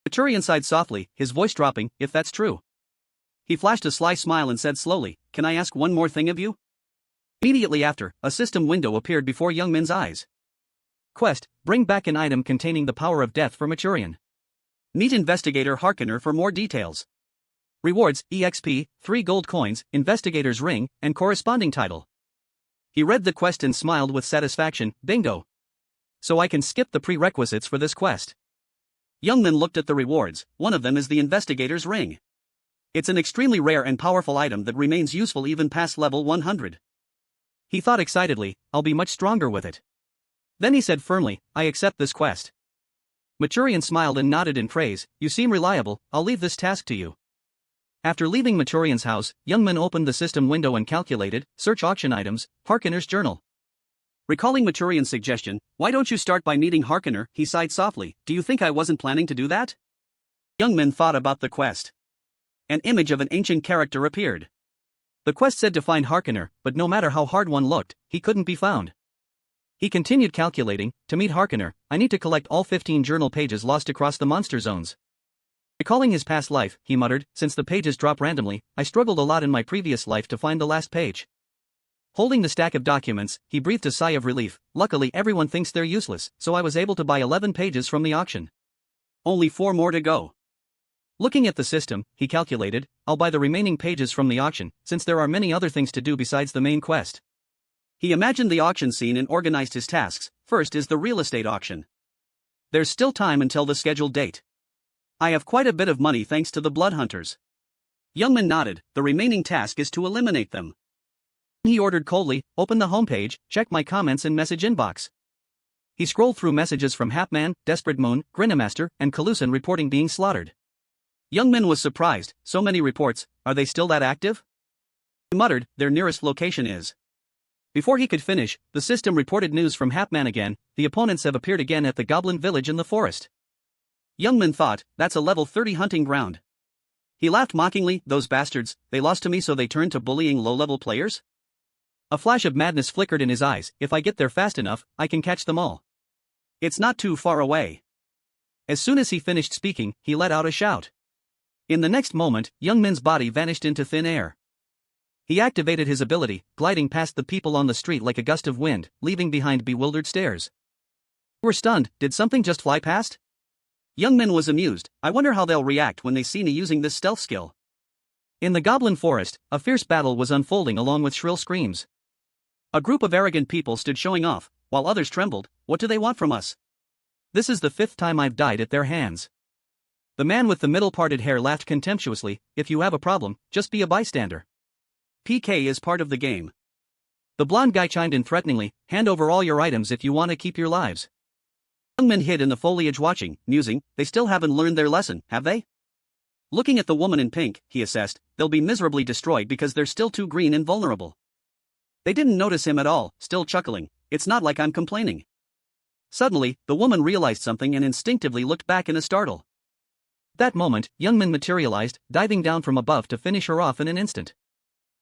Maturian sighed softly, his voice dropping, "If that's true." He flashed a sly smile and said slowly, "Can I ask one more thing of you?" Immediately after, a system window appeared before Youngmin's eyes. Quest, bring back an item containing the power of death for Maturian. Meet Investigator Harkener for more details. Rewards, EXP, 3 gold coins, Investigator's ring, and corresponding title. He read the quest and smiled with satisfaction, bingo. So I can skip the prerequisites for this quest. Youngmin looked at the rewards, one of them is the Investigator's ring. It's an extremely rare and powerful item that remains useful even past level 100. He thought excitedly, I'll be much stronger with it. Then he said firmly, I accept this quest. Maturian smiled and nodded in praise, you seem reliable, I'll leave this task to you. After leaving Maturian's house, Youngmin opened the system window and calculated, search auction items, Harkener's journal. Recalling Maturian's suggestion, why don't you start by meeting Harkener, he sighed softly, do you think I wasn't planning to do that? Youngmin thought about the quest. An image of an ancient character appeared. The quest said to find Harkener, but no matter how hard one looked, he couldn't be found. He continued calculating, to meet Harkener, I need to collect all 15 journal pages lost across the monster zones. Recalling his past life, he muttered, since the pages drop randomly, I struggled a lot in my previous life to find the last page. Holding the stack of documents, he breathed a sigh of relief, luckily everyone thinks they're useless, so I was able to buy 11 pages from the auction. Only 4 more to go. Looking at the system, he calculated, I'll buy the remaining pages from the auction, since there are many other things to do besides the main quest. He imagined the auction scene and organized his tasks. First is the real estate auction. There's still time until the scheduled date. I have quite a bit of money thanks to the blood hunters. Youngmin nodded, the remaining task is to eliminate them. He ordered coldly, open the homepage, check my comments and message inbox. He scrolled through messages from Hapman, Desperate Moon, Grinamaster, and Kalusan reporting being slaughtered. Youngmin was surprised, so many reports, are they still that active? He muttered, their nearest location is. Before he could finish, the system reported news from Hapman again, the opponents have appeared again at the goblin village in the forest. Youngmin thought, that's a level 30 hunting ground. He laughed mockingly, those bastards, they lost to me so they turned to bullying low-level players? A flash of madness flickered in his eyes, if I get there fast enough, I can catch them all. It's not too far away. As soon as he finished speaking, he let out a shout. In the next moment, Youngmin's body vanished into thin air. He activated his ability, gliding past the people on the street like a gust of wind, leaving behind bewildered stares. They were stunned, did something just fly past? Youngmin was amused, I wonder how they'll react when they see me using this stealth skill. In the goblin forest, a fierce battle was unfolding along with shrill screams. A group of arrogant people stood showing off, while others trembled. What do they want from us? This is the 5th time I've died at their hands. The man with the middle-parted hair laughed contemptuously. If you have a problem, just be a bystander. PK is part of the game. The blonde guy chimed in threateningly, hand over all your items if you want to keep your lives. Young men hid in the foliage watching, musing, they still haven't learned their lesson, have they? Looking at the woman in pink, he assessed, they'll be miserably destroyed because they're still too green and vulnerable. They didn't notice him at all, still chuckling, it's not like I'm complaining. Suddenly, the woman realized something and instinctively looked back in a startle. That moment, Youngman materialized, diving down from above to finish her off in an instant.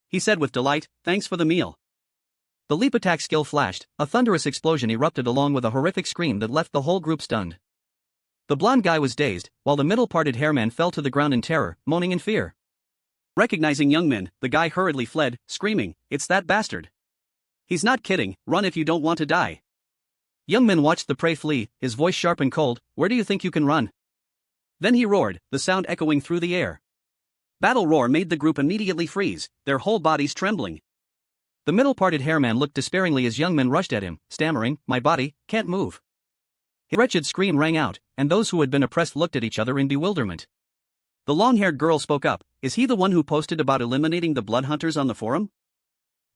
He said with delight, thanks for the meal. The leap attack skill flashed, a thunderous explosion erupted along with a horrific scream that left the whole group stunned. The blonde guy was dazed, while the middle-parted hairman fell to the ground in terror, moaning in fear. Recognizing Youngman, the guy hurriedly fled, screaming, it's that bastard. He's not kidding, run if you don't want to die. Youngman watched the prey flee, his voice sharp and cold, where do you think you can run? Then he roared, the sound echoing through the air. Battle roar made the group immediately freeze, their whole bodies trembling. The middle-parted hairman looked despairingly as Youngman rushed at him, stammering, my body, can't move. His wretched scream rang out, and those who had been oppressed looked at each other in bewilderment. The long-haired girl spoke up, is he the one who posted about eliminating the blood hunters on the forum?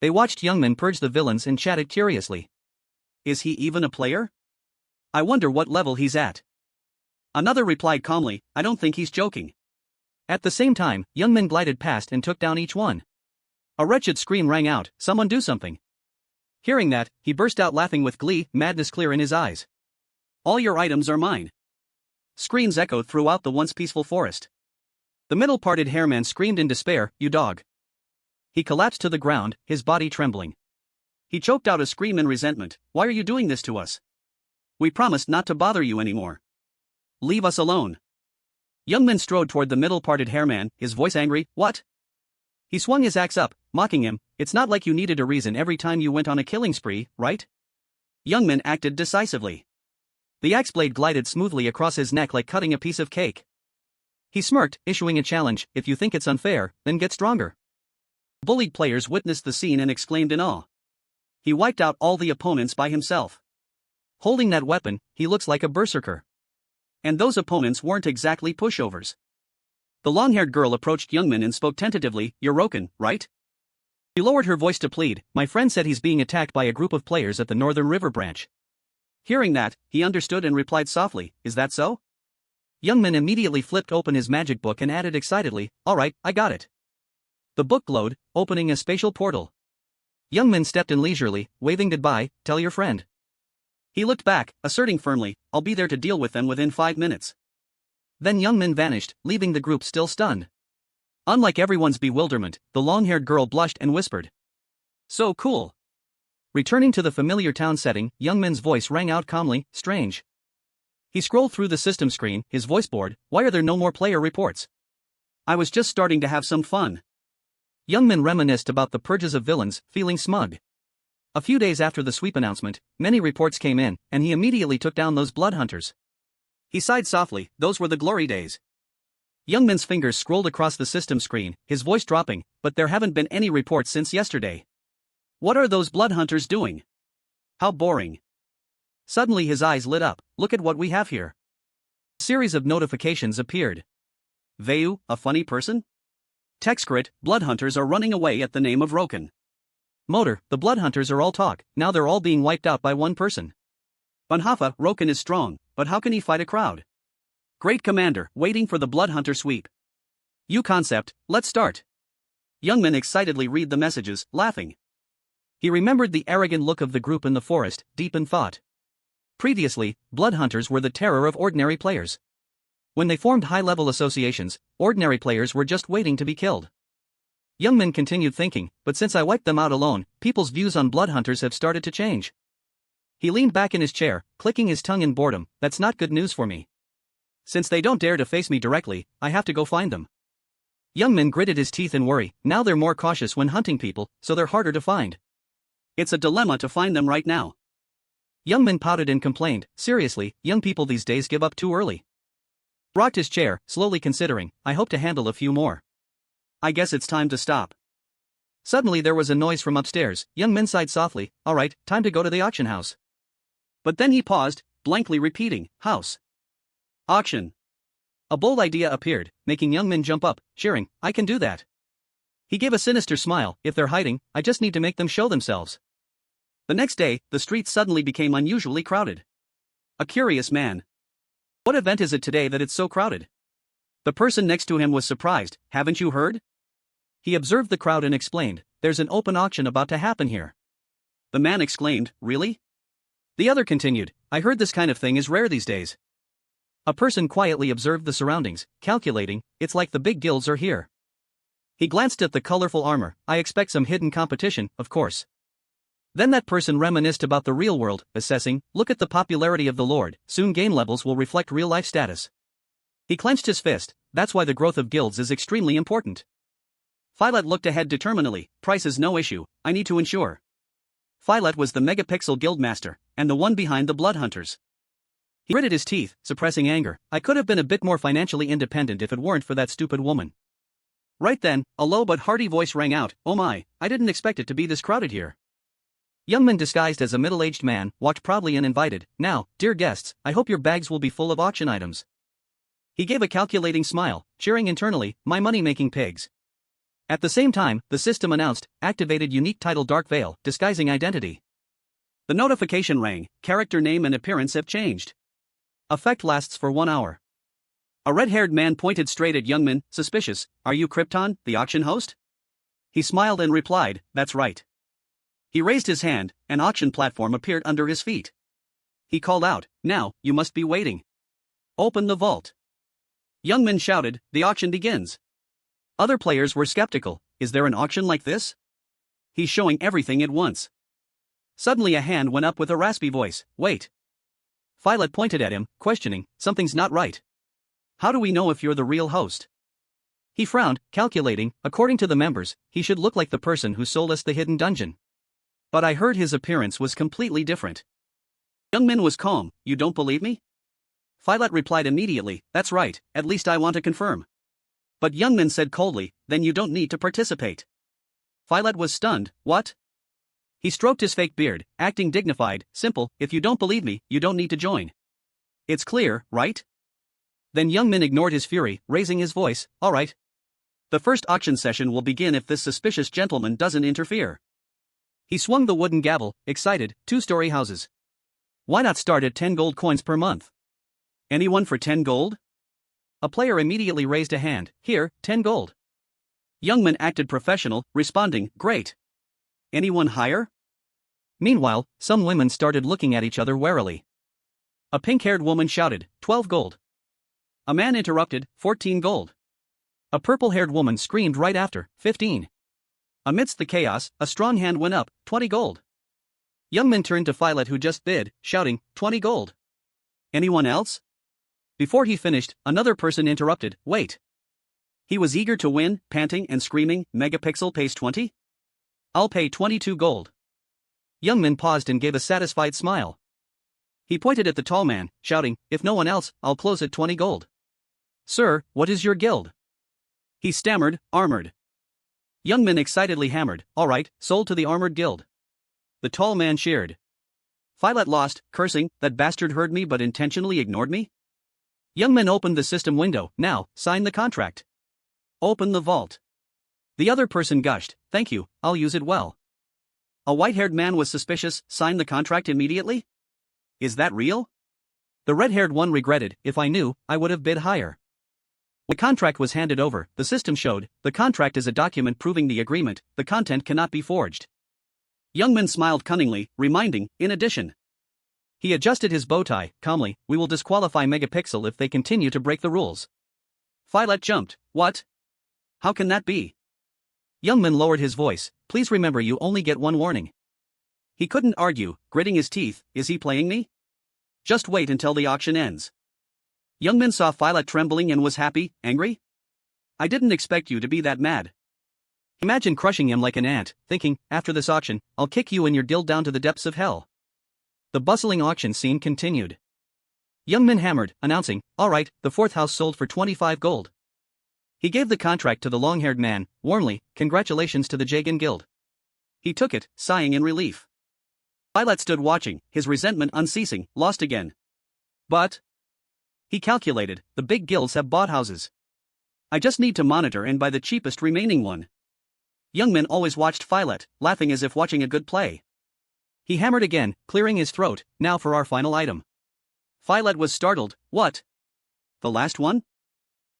They watched Youngman purge the villains and chatted curiously. Is he even a player? I wonder what level he's at. Another replied calmly, I don't think he's joking. At the same time, Youngman glided past and took down each one. A wretched scream rang out, someone do something. Hearing that, he burst out laughing with glee, madness clear in his eyes. All your items are mine. Screams echoed throughout the once peaceful forest. The middle-parted hairman screamed in despair, you dog. He collapsed to the ground, his body trembling. He choked out a scream in resentment, why are you doing this to us? We promised not to bother you anymore. Leave us alone. Youngman strode toward the middle-parted hairman, his voice angry, what? He swung his axe up, mocking him, it's not like you needed a reason every time you went on a killing spree, right? Youngman acted decisively. The axe blade glided smoothly across his neck like cutting a piece of cake. He smirked, issuing a challenge, if you think it's unfair, then get stronger. Bullied players witnessed the scene and exclaimed in awe. He wiped out all the opponents by himself. Holding that weapon, he looks like a berserker. And those opponents weren't exactly pushovers. The long-haired girl approached Youngman and spoke tentatively, you're Roken, right? She lowered her voice to plead, my friend said he's being attacked by a group of players at the Northern River branch. Hearing that, he understood and replied softly, is that so? Youngman immediately flipped open his magic book and added excitedly, alright, I got it. The book glowed, opening a spatial portal. Youngman stepped in leisurely, waving goodbye, tell your friend. He looked back, asserting firmly, I'll be there to deal with them within 5 minutes. Then Youngman vanished, leaving the group still stunned. Unlike everyone's bewilderment, the long-haired girl blushed and whispered. So cool. Returning to the familiar town setting, Youngman's voice rang out calmly, strange. He scrolled through the system screen, his voice bored, why are there no more player reports? I was just starting to have some fun. Youngman reminisced about the purges of villains, feeling smug. A few days after the sweep announcement, many reports came in, and he immediately took down those blood hunters. He sighed softly, those were the glory days. Youngman's fingers scrolled across the system screen, his voice dropping, but there haven't been any reports since yesterday. What are those blood hunters doing? How boring. Suddenly his eyes lit up, look at what we have here. A series of notifications appeared. Vayu, a funny person? Texcrit, blood hunters are running away at the name of Roken. Motor, the blood hunters are all talk, now they're all being wiped out by one person. Banhafa, Roken is strong, but how can he fight a crowd? Great commander, waiting for the blood hunter sweep. You concept, let's start. Youngman excitedly read the messages, laughing. He remembered the arrogant look of the group in the forest, deep in thought. Previously, blood hunters were the terror of ordinary players. When they formed high-level associations, ordinary players were just waiting to be killed. Youngman continued thinking, but since I wiped them out alone, people's views on blood hunters have started to change. He leaned back in his chair, clicking his tongue in boredom, that's not good news for me. Since they don't dare to face me directly, I have to go find them. Youngman gritted his teeth in worry, now they're more cautious when hunting people, so they're harder to find. It's a dilemma to find them right now. Youngman pouted and complained, seriously, young people these days give up too early. Rocked his chair, slowly considering, I hope to handle a few more. I guess it's time to stop. Suddenly there was a noise from upstairs. Young Min sighed softly. Alright, time to go to the auction house. But then he paused, blankly repeating, house. Auction. A bold idea appeared, making Young Min jump up, cheering, I can do that. He gave a sinister smile. If they're hiding, I just need to make them show themselves. The next day, the streets suddenly became unusually crowded. A curious man. What event is it today that it's so crowded? The person next to him was surprised. Haven't you heard? He observed the crowd and explained, there's an open auction about to happen here. The man exclaimed, really? The other continued, I heard this kind of thing is rare these days. A person quietly observed the surroundings, calculating, it's like the big guilds are here. He glanced at the colorful armor. I expect some hidden competition, of course. Then that person reminisced about the real world, assessing, look at the popularity of the Lord, soon gain levels will reflect real-life status. He clenched his fist, that's why the growth of guilds is extremely important. Filet looked ahead determinedly, price is no issue, I need to ensure. Filet was the megapixel guildmaster, and the one behind the blood hunters. He gritted his teeth, suppressing anger. I could have been a bit more financially independent if it weren't for that stupid woman. Right then, a low but hearty voice rang out, oh my, I didn't expect it to be this crowded here. Young Min disguised as a middle-aged man walked proudly and invited, now, dear guests, I hope your bags will be full of auction items. He gave a calculating smile, cheering internally, my money-making pigs. At the same time, the system announced, activated unique title Dark Veil, disguising identity. The notification rang, character name and appearance have changed. Effect lasts for 1 hour. A red-haired man pointed straight at Young Min, suspicious, are you Krypton, the auction host? He smiled and replied, that's right. He raised his hand, an auction platform appeared under his feet. He called out, now, you must be waiting. Open the vault. Young Min shouted, the auction begins. Other players were skeptical, is there an auction like this? He's showing everything at once. Suddenly a hand went up with a raspy voice, wait. Filet pointed at him, questioning, something's not right. How do we know if you're the real host? He frowned, calculating, according to the members, he should look like the person who sold us the hidden dungeon. But I heard his appearance was completely different. Young Min was calm, you don't believe me? Filet replied immediately, that's right, at least I want to confirm. But Young Min said coldly, then you don't need to participate. Filet was stunned, what? He stroked his fake beard, acting dignified, simple, if you don't believe me, you don't need to join. It's clear, right? Then Young Min ignored his fury, raising his voice, alright. The first auction session will begin if this suspicious gentleman doesn't interfere. He swung the wooden gavel, excited, 2-story houses. Why not start at 10 gold coins per month? Anyone for 10 gold? A player immediately raised a hand, here, 10 gold. Young Min acted professional, responding, great. Anyone higher? Meanwhile, some women started looking at each other warily. A pink-haired woman shouted, 12 gold. A man interrupted, 14 gold. A purple-haired woman screamed right after, 15. Amidst the chaos, a strong hand went up, 20 gold. Young Min turned to Filet who just bid, shouting, 20 gold. Anyone else? Before he finished, another person interrupted, wait. He was eager to win, panting and screaming, megapixel pays 20? I'll pay 22 gold. Young Min paused and gave a satisfied smile. He pointed at the tall man, shouting, if no one else, I'll close at 20 gold. Sir, what is your guild? He stammered, armored. Young Min excitedly hammered, alright, sold to the armored guild. The tall man cheered. Filet lost, cursing, that bastard heard me but intentionally ignored me? Young Min opened the system window, now, sign the contract. Open the vault. The other person gushed, thank you, I'll use it well. A white-haired man was suspicious, sign the contract immediately? Is that real? The red-haired one regretted, if I knew, I would have bid higher. The contract was handed over, the system showed, the contract is a document proving the agreement, the content cannot be forged. Young Min smiled cunningly, reminding, in addition. He adjusted his bow tie, calmly, we will disqualify Megapixel if they continue to break the rules. Filet jumped, what? How can that be? Young Min lowered his voice, please remember you only get one warning. He couldn't argue, gritting his teeth, is he playing me? Just wait until the auction ends. Young Min saw Filet trembling and was happy, angry? I didn't expect you to be that mad. Imagine crushing him like an ant, thinking, after this auction, I'll kick you and your guild down to the depths of hell. The bustling auction scene continued. Young Min hammered, announcing, alright, the fourth house sold for 25 gold. He gave the contract to the long-haired man, warmly, congratulations to the Jagan Guild. He took it, sighing in relief. Violet stood watching, his resentment unceasing, lost again. But, he calculated, the big guilds have bought houses. I just need to monitor and buy the cheapest remaining one. Youngman always watched Violet, laughing as if watching a good play. He hammered again, clearing his throat. Now for our final item. Violet was startled. What? The last one?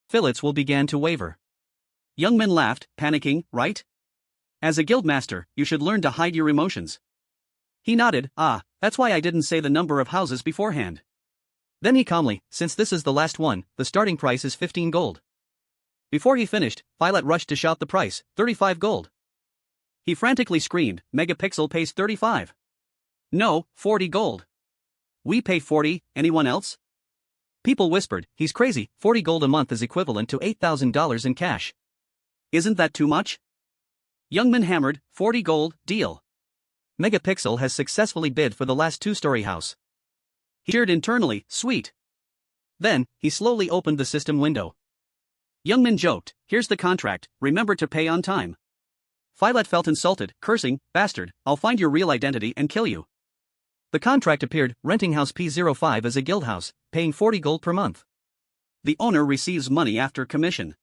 Fillets will began to waver. Youngman laughed, panicking, right? As a guildmaster, you should learn to hide your emotions. He nodded. That's why I didn't say the number of houses beforehand. Then he calmly, since this is the last one, the starting price is 15 gold. Before he finished, Violet rushed to shout the price, 35 gold. He frantically screamed, Megapixel pays 35. No, 40 gold. We pay 40, anyone else? People whispered, he's crazy, 40 gold a month is equivalent to $8,000 in cash. Isn't that too much? Youngman hammered, 40 gold, deal. Megapixel has successfully bid for the last two-story house. He cheered internally, sweet. Then, he slowly opened the system window. Youngman joked, here's the contract, remember to pay on time. Violet felt insulted, cursing, bastard, I'll find your real identity and kill you. The contract appeared, renting house P05 as a guild house, paying 40 gold per month. The owner receives money after commission.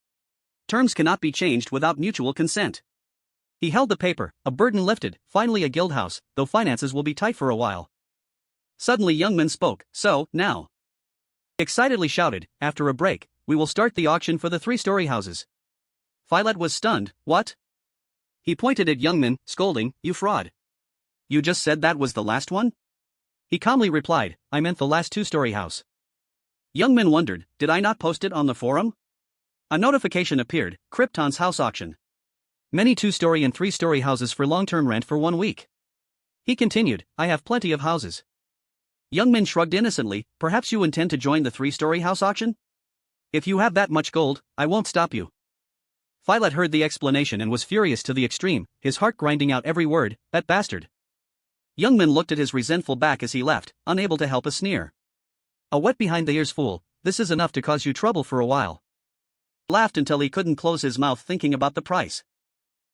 Terms cannot be changed without mutual consent. He held the paper, a burden lifted, finally a guild house, though finances will be tight for a while. Suddenly Youngman spoke, so, now. He excitedly shouted, after a break, we will start the auction for the 3-story houses. Violet was stunned, what? He pointed at Youngman, scolding, you fraud. You just said that was the last one? He calmly replied, I meant the last 2-story house. Youngman wondered, did I not post it on the forum? A notification appeared, Krypton's house auction. Many 2-story and 3-story houses for long-term rent for 1 week. He continued, I have plenty of houses. Youngman shrugged innocently, perhaps you intend to join the 3-story house auction? If you have that much gold, I won't stop you. Violet heard the explanation and was furious to the extreme, his heart grinding out every word, that bastard. Youngman looked at his resentful back as he left, unable to help a sneer. A wet behind-the-ears fool, this is enough to cause you trouble for a while. He laughed until he couldn't close his mouth thinking about the price.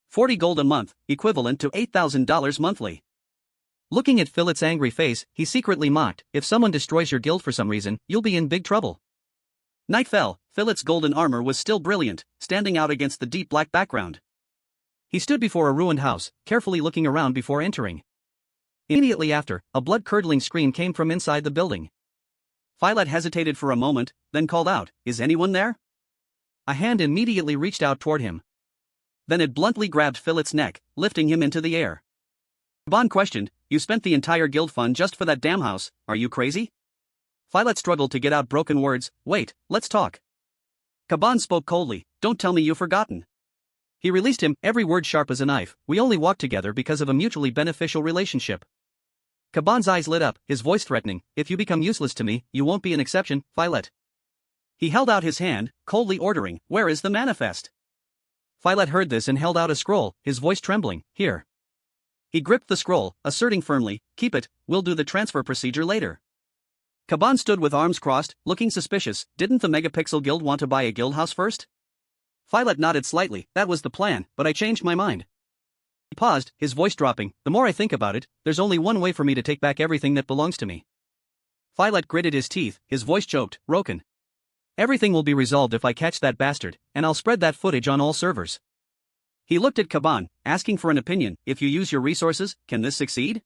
40 gold a month, equivalent to $8,000 monthly. Looking at Philip's angry face, he secretly mocked, if someone destroys your guild for some reason, you'll be in big trouble. Night fell, Philip's golden armor was still brilliant, standing out against the deep black background. He stood before a ruined house, carefully looking around before entering. Immediately after, a blood-curdling scream came from inside the building. Violet hesitated for a moment, then called out, is anyone there? A hand immediately reached out toward him. Then it bluntly grabbed Philip's neck, lifting him into the air. Caban questioned, you spent the entire guild fund just for that damn house, are you crazy? Violet struggled to get out broken words, wait, let's talk. Caban spoke coldly, don't tell me you've forgotten. He released him, every word sharp as a knife, we only walked together because of a mutually beneficial relationship. Caban's eyes lit up, his voice threatening, if you become useless to me, you won't be an exception, Violet. He held out his hand, coldly ordering, where is the manifest? Violet heard this and held out a scroll, his voice trembling, here. He gripped the scroll, asserting firmly, keep it, we'll do the transfer procedure later. Caban stood with arms crossed, looking suspicious, didn't the Megapixel Guild want to buy a guild house first? Violet nodded slightly, that was the plan, but I changed my mind. He paused, his voice dropping, the more I think about it, there's only one way for me to take back everything that belongs to me. Violet gritted his teeth, his voice choked, Roken. Everything will be resolved if I catch that bastard, and I'll spread that footage on all servers. He looked at Caban, asking for an opinion, if you use your resources, can this succeed?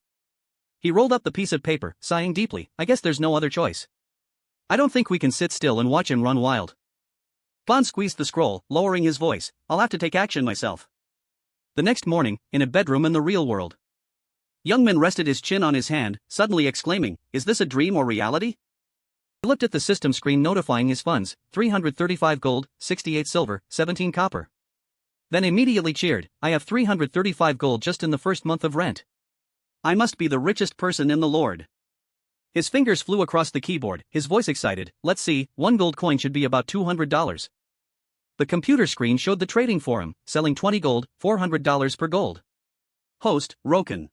He rolled up the piece of paper, sighing deeply, I guess there's no other choice. I don't think we can sit still and watch him run wild. Caban squeezed the scroll, lowering his voice, I'll have to take action myself. The next morning, in a bedroom in the real world. Youngman rested his chin on his hand, suddenly exclaiming, is this a dream or reality? He looked at the system screen notifying his funds, 335 gold, 68 silver, 17 copper. Then immediately cheered, I have 335 gold just in the first month of rent. I must be the richest person in the Lord. His fingers flew across the keyboard, his voice excited, let's see, 1 gold coin should be about $200. The computer screen showed the trading forum, selling 20 gold, $400 per gold. Host, Roken.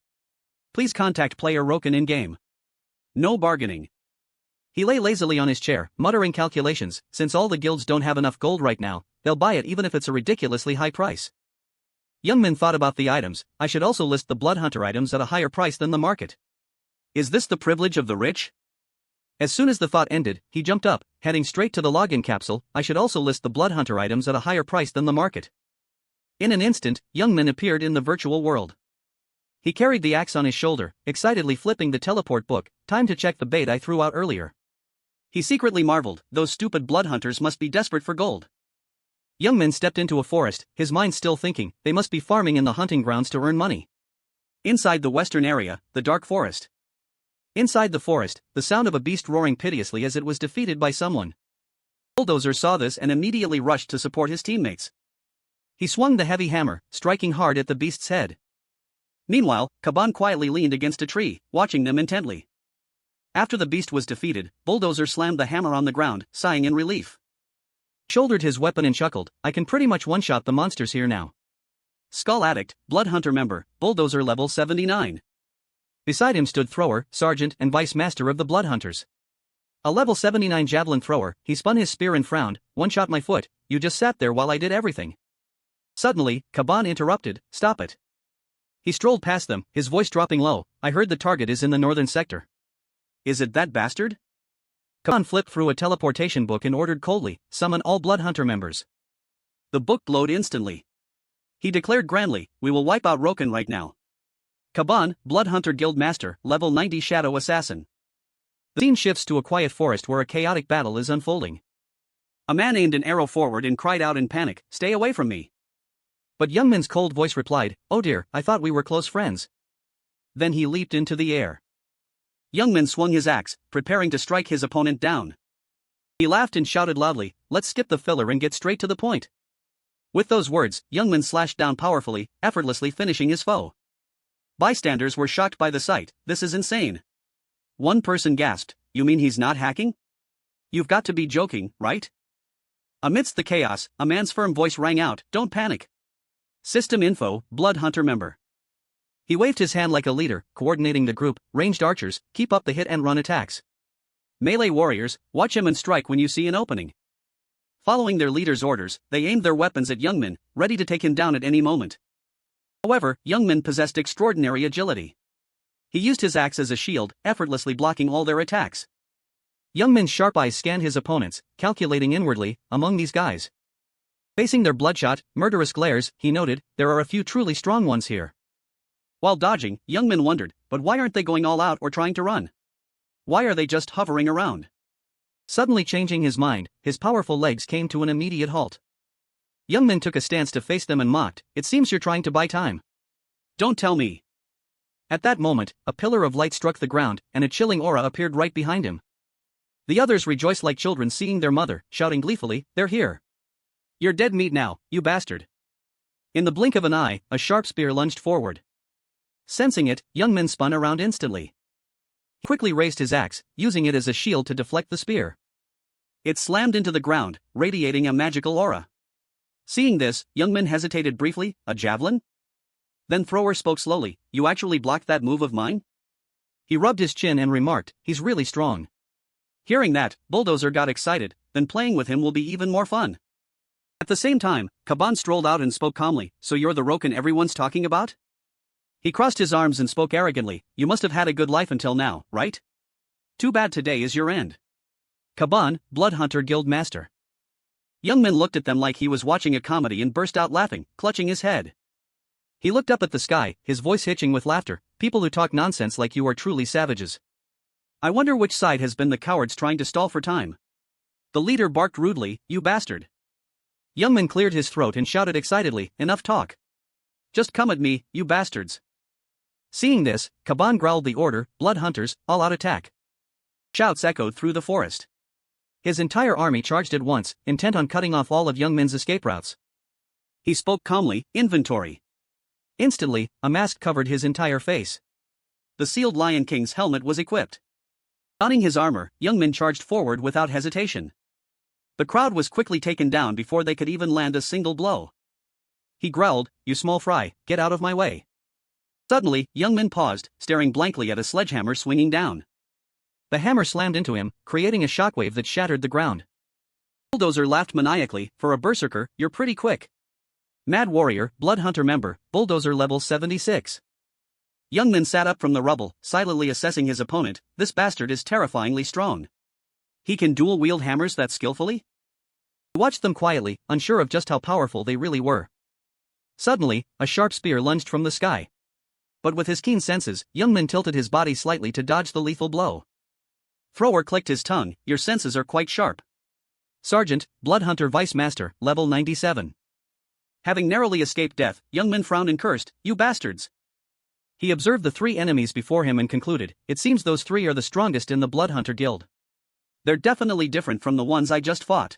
Please contact player Roken in-game. No bargaining. He lay lazily on his chair, muttering calculations, since all the guilds don't have enough gold right now, they'll buy it even if it's a ridiculously high price. Youngmin thought about the items. I should also list the blood hunter items at a higher price than the market. Is this the privilege of the rich? As soon as the thought ended, he jumped up, heading straight to the login capsule. I should also list the blood hunter items at a higher price than the market. In an instant, Youngmin appeared in the virtual world. He carried the axe on his shoulder, excitedly flipping the teleport book. Time to check the bait I threw out earlier. He secretly marveled, those stupid blood hunters must be desperate for gold. Youngmin stepped into a forest, his mind still thinking, they must be farming in the hunting grounds to earn money. Inside the western area, the dark forest. Inside the forest, the sound of a beast roaring piteously as it was defeated by someone. Bulldozer saw this and immediately rushed to support his teammates. He swung the heavy hammer, striking hard at the beast's head. Meanwhile, Kaban quietly leaned against a tree, watching them intently. After the beast was defeated, Bulldozer slammed the hammer on the ground, sighing in relief. Shouldered his weapon and chuckled, I can pretty much one-shot the monsters here now. Skull Addict, Blood Hunter member, Bulldozer level 79. Beside him stood Thrower, Sergeant and Vice Master of the Blood Hunters. A level 79 javelin thrower, he spun his spear and frowned, one-shot my foot, you just sat there while I did everything. Suddenly, Kaban interrupted, stop it. He strolled past them, his voice dropping low, I heard the target is in the northern sector. Is it that bastard? Kaban flipped through a teleportation book and ordered coldly, summon all Blood Hunter members. The book glowed instantly. He declared grandly, we will wipe out Roken right now. Kaban, Blood Hunter Guild Master, level 90 Shadow Assassin. The scene shifts to a quiet forest where a chaotic battle is unfolding. A man aimed an arrow forward and cried out in panic, stay away from me. But Youngmin's cold voice replied, oh dear, I thought we were close friends. Then he leaped into the air. Youngmin swung his axe, preparing to strike his opponent down. He laughed and shouted loudly, let's skip the filler and get straight to the point. With those words, Youngmin slashed down powerfully, effortlessly finishing his foe. Bystanders were shocked by the sight, this is insane. One person gasped, you mean he's not hacking? You've got to be joking, right? Amidst the chaos, a man's firm voice rang out, don't panic. System info, Blood Hunter member. He waved his hand like a leader, coordinating the group, ranged archers, keep up the hit and run attacks. Melee warriors, watch him and strike when you see an opening. Following their leader's orders, they aimed their weapons at Youngmin, ready to take him down at any moment. However, Youngmin possessed extraordinary agility. He used his axe as a shield, effortlessly blocking all their attacks. Youngmin's sharp eyes scanned his opponents, calculating inwardly, among these guys. Facing their bloodshot, murderous glares, he noted, there are a few truly strong ones here. While dodging, Youngmin wondered, but why aren't they going all out or trying to run? Why are they just hovering around? Suddenly changing his mind, his powerful legs came to an immediate halt. Youngmin took a stance to face them and mocked, it seems you're trying to buy time. Don't tell me. At that moment, a pillar of light struck the ground, and a chilling aura appeared right behind him. The others rejoiced like children seeing their mother, shouting gleefully, they're here. You're dead meat now, you bastard. In the blink of an eye, a sharp spear lunged forward. Sensing it, Youngmin spun around instantly. He quickly raised his axe, using it as a shield to deflect the spear. It slammed into the ground, radiating a magical aura. Seeing this, Youngmin hesitated briefly, a javelin? Then Thrower spoke slowly, you actually blocked that move of mine? He rubbed his chin and remarked, he's really strong. Hearing that, Bulldozer got excited, then playing with him will be even more fun. At the same time, Kaban strolled out and spoke calmly, so you're the Roken everyone's talking about? He crossed his arms and spoke arrogantly, you must have had a good life until now, right? Too bad today is your end. Kaban, Blood Hunter Guild Master. Youngmin looked at them like he was watching a comedy and burst out laughing, clutching his head. He looked up at the sky, his voice hitching with laughter, people who talk nonsense like you are truly savages. I wonder which side has been the cowards trying to stall for time. The leader barked rudely, you bastard. Youngmin cleared his throat and shouted excitedly, enough talk. Just come at me, you bastards. Seeing this, Kaban growled the order, Blood Hunters, all out attack. Shouts echoed through the forest. His entire army charged at once, intent on cutting off all of Youngmin's escape routes. He spoke calmly, inventory. Instantly, a mask covered his entire face. The sealed Lion King's helmet was equipped. Donning his armor, Youngmin charged forward without hesitation. The crowd was quickly taken down before they could even land a single blow. He growled, you small fry, get out of my way. Suddenly, Youngmin paused, staring blankly at a sledgehammer swinging down. The hammer slammed into him, creating a shockwave that shattered the ground. Bulldozer laughed maniacally. For a berserker, you're pretty quick. Mad Warrior, Blood Hunter member, Bulldozer level 76. Youngman sat up from the rubble, silently assessing his opponent. This bastard is terrifyingly strong. He can dual-wield hammers that skillfully? He watched them quietly, unsure of just how powerful they really were. Suddenly, a sharp spear lunged from the sky. But with his keen senses, Youngman tilted his body slightly to dodge the lethal blow. Thrower clicked his tongue. Your senses are quite sharp. Sergeant, Blood Hunter Vice Master, level 97. Having narrowly escaped death, Youngman frowned and cursed, you bastards. He observed the 3 enemies before him and concluded, it seems those 3 are the strongest in the Blood Hunter Guild. They're definitely different from the ones I just fought.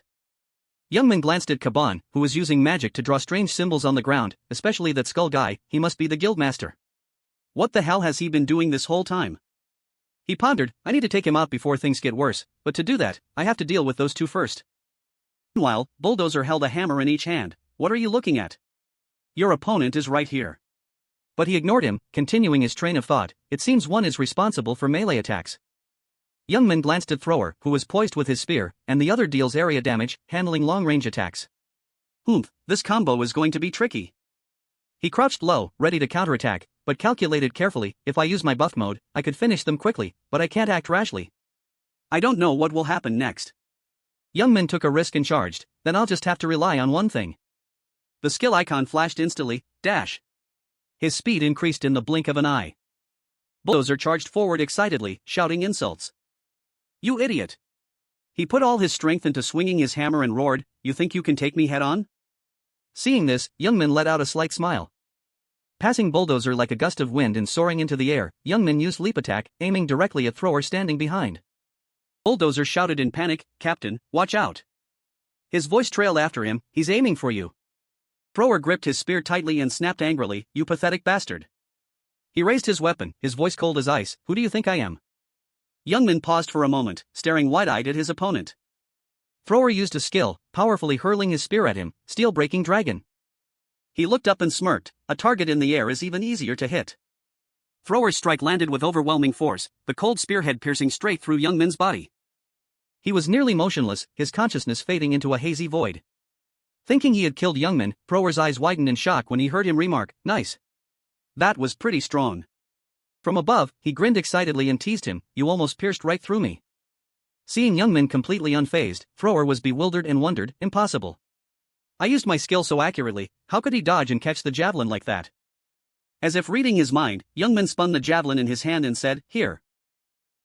Youngman glanced at Kaban, who was using magic to draw strange symbols on the ground, especially that skull guy. He must be the guildmaster. What the hell has he been doing this whole time? He pondered, I need to take him out before things get worse, but to do that, I have to deal with those 2 first. Meanwhile, Bulldozer held a hammer in each hand. What are you looking at? Your opponent is right here. But he ignored him, continuing his train of thought. It seems one is responsible for melee attacks. Youngman glanced at Thrower, who was poised with his spear, and the other deals area damage, handling long-range attacks. This combo is going to be tricky. He crouched low, ready to counterattack, but calculated carefully, if I use my buff mode, I could finish them quickly, but I can't act rashly. I don't know what will happen next. Youngman took a risk and charged, then I'll just have to rely on one thing. The skill icon flashed instantly, dash. His speed increased in the blink of an eye. Bulldozer charged forward excitedly, shouting insults. You idiot! He put all his strength into swinging his hammer and roared, you think you can take me head-on? Seeing this, Youngman let out a slight smile. Passing Bulldozer like a gust of wind and soaring into the air, Youngman used leap attack, aiming directly at Thrower standing behind. Bulldozer shouted in panic, Captain, watch out! His voice trailed after him, he's aiming for you. Thrower gripped his spear tightly and snapped angrily, you pathetic bastard. He raised his weapon, his voice cold as ice, who do you think I am? Youngman paused for a moment, staring wide-eyed at his opponent. Thrower used a skill, powerfully hurling his spear at him, steel-breaking dragon. He looked up and smirked, a target in the air is even easier to hit. Thrower's strike landed with overwhelming force, the cold spearhead piercing straight through Youngman's body. He was nearly motionless, his consciousness fading into a hazy void. Thinking he had killed Youngman, Thrower's eyes widened in shock when he heard him remark, nice. That was pretty strong. From above, he grinned excitedly and teased him, you almost pierced right through me. Seeing Youngman completely unfazed, Thrower was bewildered and wondered, impossible. I used my skill so accurately, how could he dodge and catch the javelin like that? As if reading his mind, Youngman spun the javelin in his hand and said, here.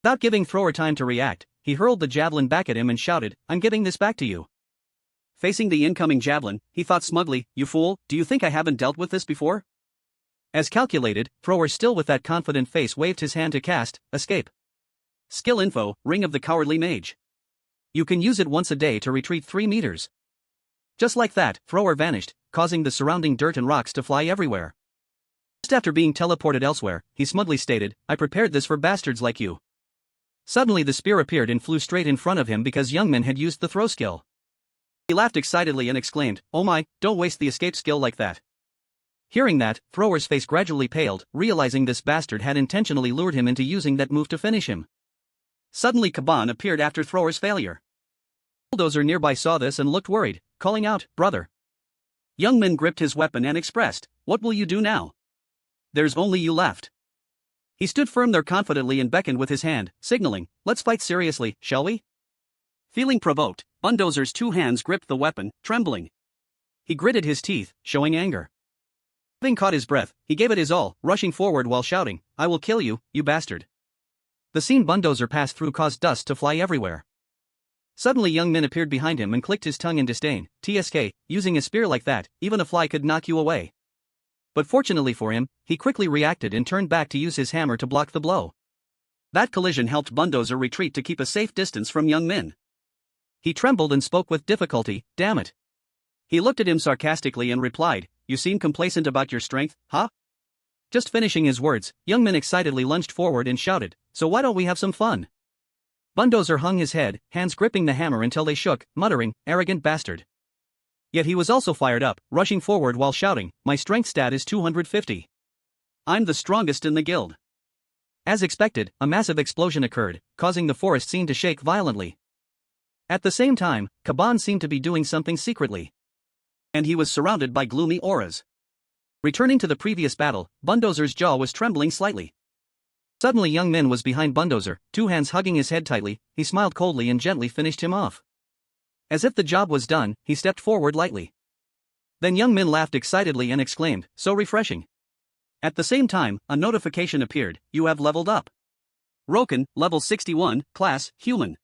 Without giving Thrower time to react, he hurled the javelin back at him and shouted, I'm giving this back to you. Facing the incoming javelin, he thought smugly, you fool, do you think I haven't dealt with this before? As calculated, Thrower still with that confident face waved his hand to cast, escape. Skill info, Ring of the Cowardly Mage. You can use it once a day to retreat 3 meters. Just like that, Thrower vanished, causing the surrounding dirt and rocks to fly everywhere. Just after being teleported elsewhere, he smugly stated, I prepared this for bastards like you. Suddenly the spear appeared and flew straight in front of him because Youngman had used the throw skill. He laughed excitedly and exclaimed, oh my, don't waste the escape skill like that. Hearing that, Thrower's face gradually paled, realizing this bastard had intentionally lured him into using that move to finish him. Suddenly Kaban appeared after Thrower's failure. Bulldozer nearby saw this and looked worried, calling out, brother. Youngman gripped his weapon and expressed, what will you do now? There's only you left. He stood firm there confidently and beckoned with his hand, signaling, let's fight seriously, shall we? Feeling provoked, Bulldozer's 2 hands gripped the weapon, trembling. He gritted his teeth, showing anger. Having caught his breath, he gave it his all, rushing forward while shouting, I will kill you, you bastard. The scene Bulldozer passed through caused dust to fly everywhere. Suddenly Youngman appeared behind him and clicked his tongue in disdain, TSK, using a spear like that, even a fly could knock you away. But fortunately for him, he quickly reacted and turned back to use his hammer to block the blow. That collision helped Bulldozer retreat to keep a safe distance from Youngman. He trembled and spoke with difficulty, damn it. He looked at him sarcastically and replied, you seem complacent about your strength, huh? Just finishing his words, Youngman excitedly lunged forward and shouted, so why don't we have some fun? Bulldozer hung his head, hands gripping the hammer until they shook, muttering, arrogant bastard. Yet he was also fired up, rushing forward while shouting, my strength stat is 250. I'm the strongest in the guild. As expected, a massive explosion occurred, causing the forest scene to shake violently. At the same time, Kaban seemed to be doing something secretly. And he was surrounded by gloomy auras. Returning to the previous battle, Bundozer's jaw was trembling slightly. Suddenly Young Min was behind Bundozer, 2 hands hugging his head tightly. He smiled coldly and gently finished him off. As if the job was done, he stepped forward lightly. Then Young Min laughed excitedly and exclaimed, "So refreshing." At the same time, a notification appeared, "You have leveled up. Roken, level 61, class, human.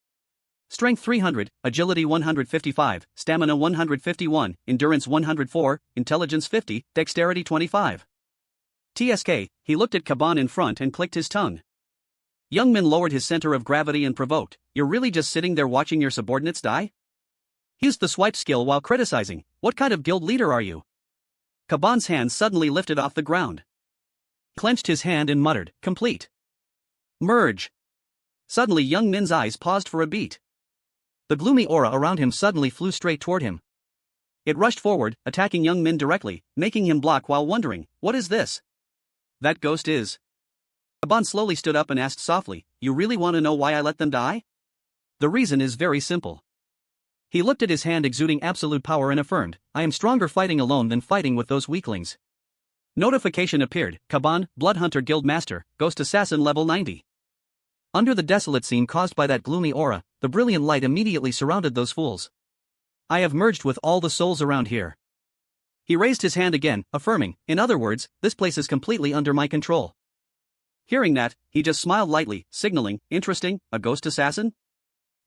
Strength 300, Agility 155, Stamina 151, Endurance 104, Intelligence 50, Dexterity 25. TSK, he looked at Kaban in front and clicked his tongue. Young Min lowered his center of gravity and provoked, "You're really just sitting there watching your subordinates die?" He used the swipe skill while criticizing, "What kind of guild leader are you?" Kaban's hand suddenly lifted off the ground. Clenched his hand and muttered, "Complete. Merge." Suddenly Young Min's eyes paused for a beat. The gloomy aura around him suddenly flew straight toward him. It rushed forward, attacking Young Min directly, making him block while wondering, "What is this?" "That ghost is." Kaban slowly stood up and asked softly, "You really want to know why I let them die?" "The reason is very simple." He looked at his hand exuding absolute power and affirmed, "I am stronger fighting alone than fighting with those weaklings." Notification appeared, Kaban, Bloodhunter Guild Master, Ghost Assassin level 90. Under the desolate scene caused by that gloomy aura, the brilliant light immediately surrounded those fools. "I have merged with all the souls around here." He raised his hand again, affirming, "In other words, this place is completely under my control." Hearing that, he just smiled lightly, signaling, "Interesting, a ghost assassin?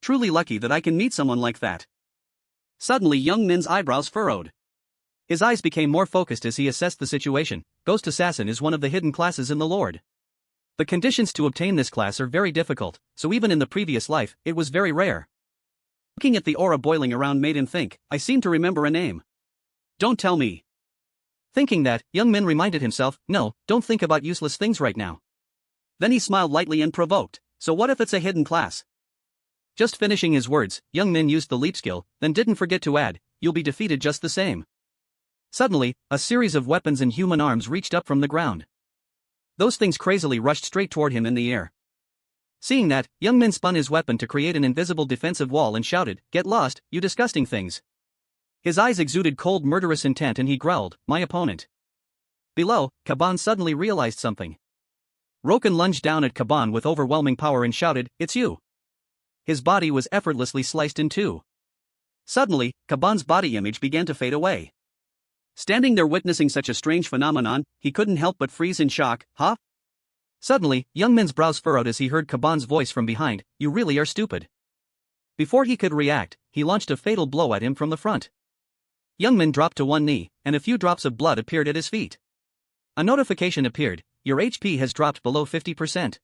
Truly lucky that I can meet someone like that." Suddenly Young Min's eyebrows furrowed. His eyes became more focused as he assessed the situation. Ghost Assassin is one of the hidden classes in the Lord. The conditions to obtain this class are very difficult, so even in the previous life, it was very rare. Looking at the aura boiling around made him think, "I seem to remember a name." "Don't tell me." Thinking that, Young Min reminded himself, "No, don't think about useless things right now." Then he smiled lightly and provoked, "So what if it's a hidden class?" Just finishing his words, Young Min used the leap skill, then didn't forget to add, "You'll be defeated just the same." Suddenly, a series of weapons and human arms reached up from the ground. Those things crazily rushed straight toward him in the air. Seeing that, Young Min spun his weapon to create an invisible defensive wall and shouted, "Get lost, you disgusting things." His eyes exuded cold murderous intent and he growled, "My opponent." Below, Kaban suddenly realized something. Roken lunged down at Kaban with overwhelming power and shouted, "It's you." His body was effortlessly sliced in two. Suddenly, Kaban's body image began to fade away. Standing there witnessing such a strange phenomenon, he couldn't help but freeze in shock. "Huh?" Suddenly, Young Min's brows furrowed as he heard Kaban's voice from behind, "You really are stupid." Before he could react, he launched a fatal blow at him from the front. Young Min dropped to one knee, and a few drops of blood appeared at his feet. A notification appeared, "Your HP has dropped below 50%.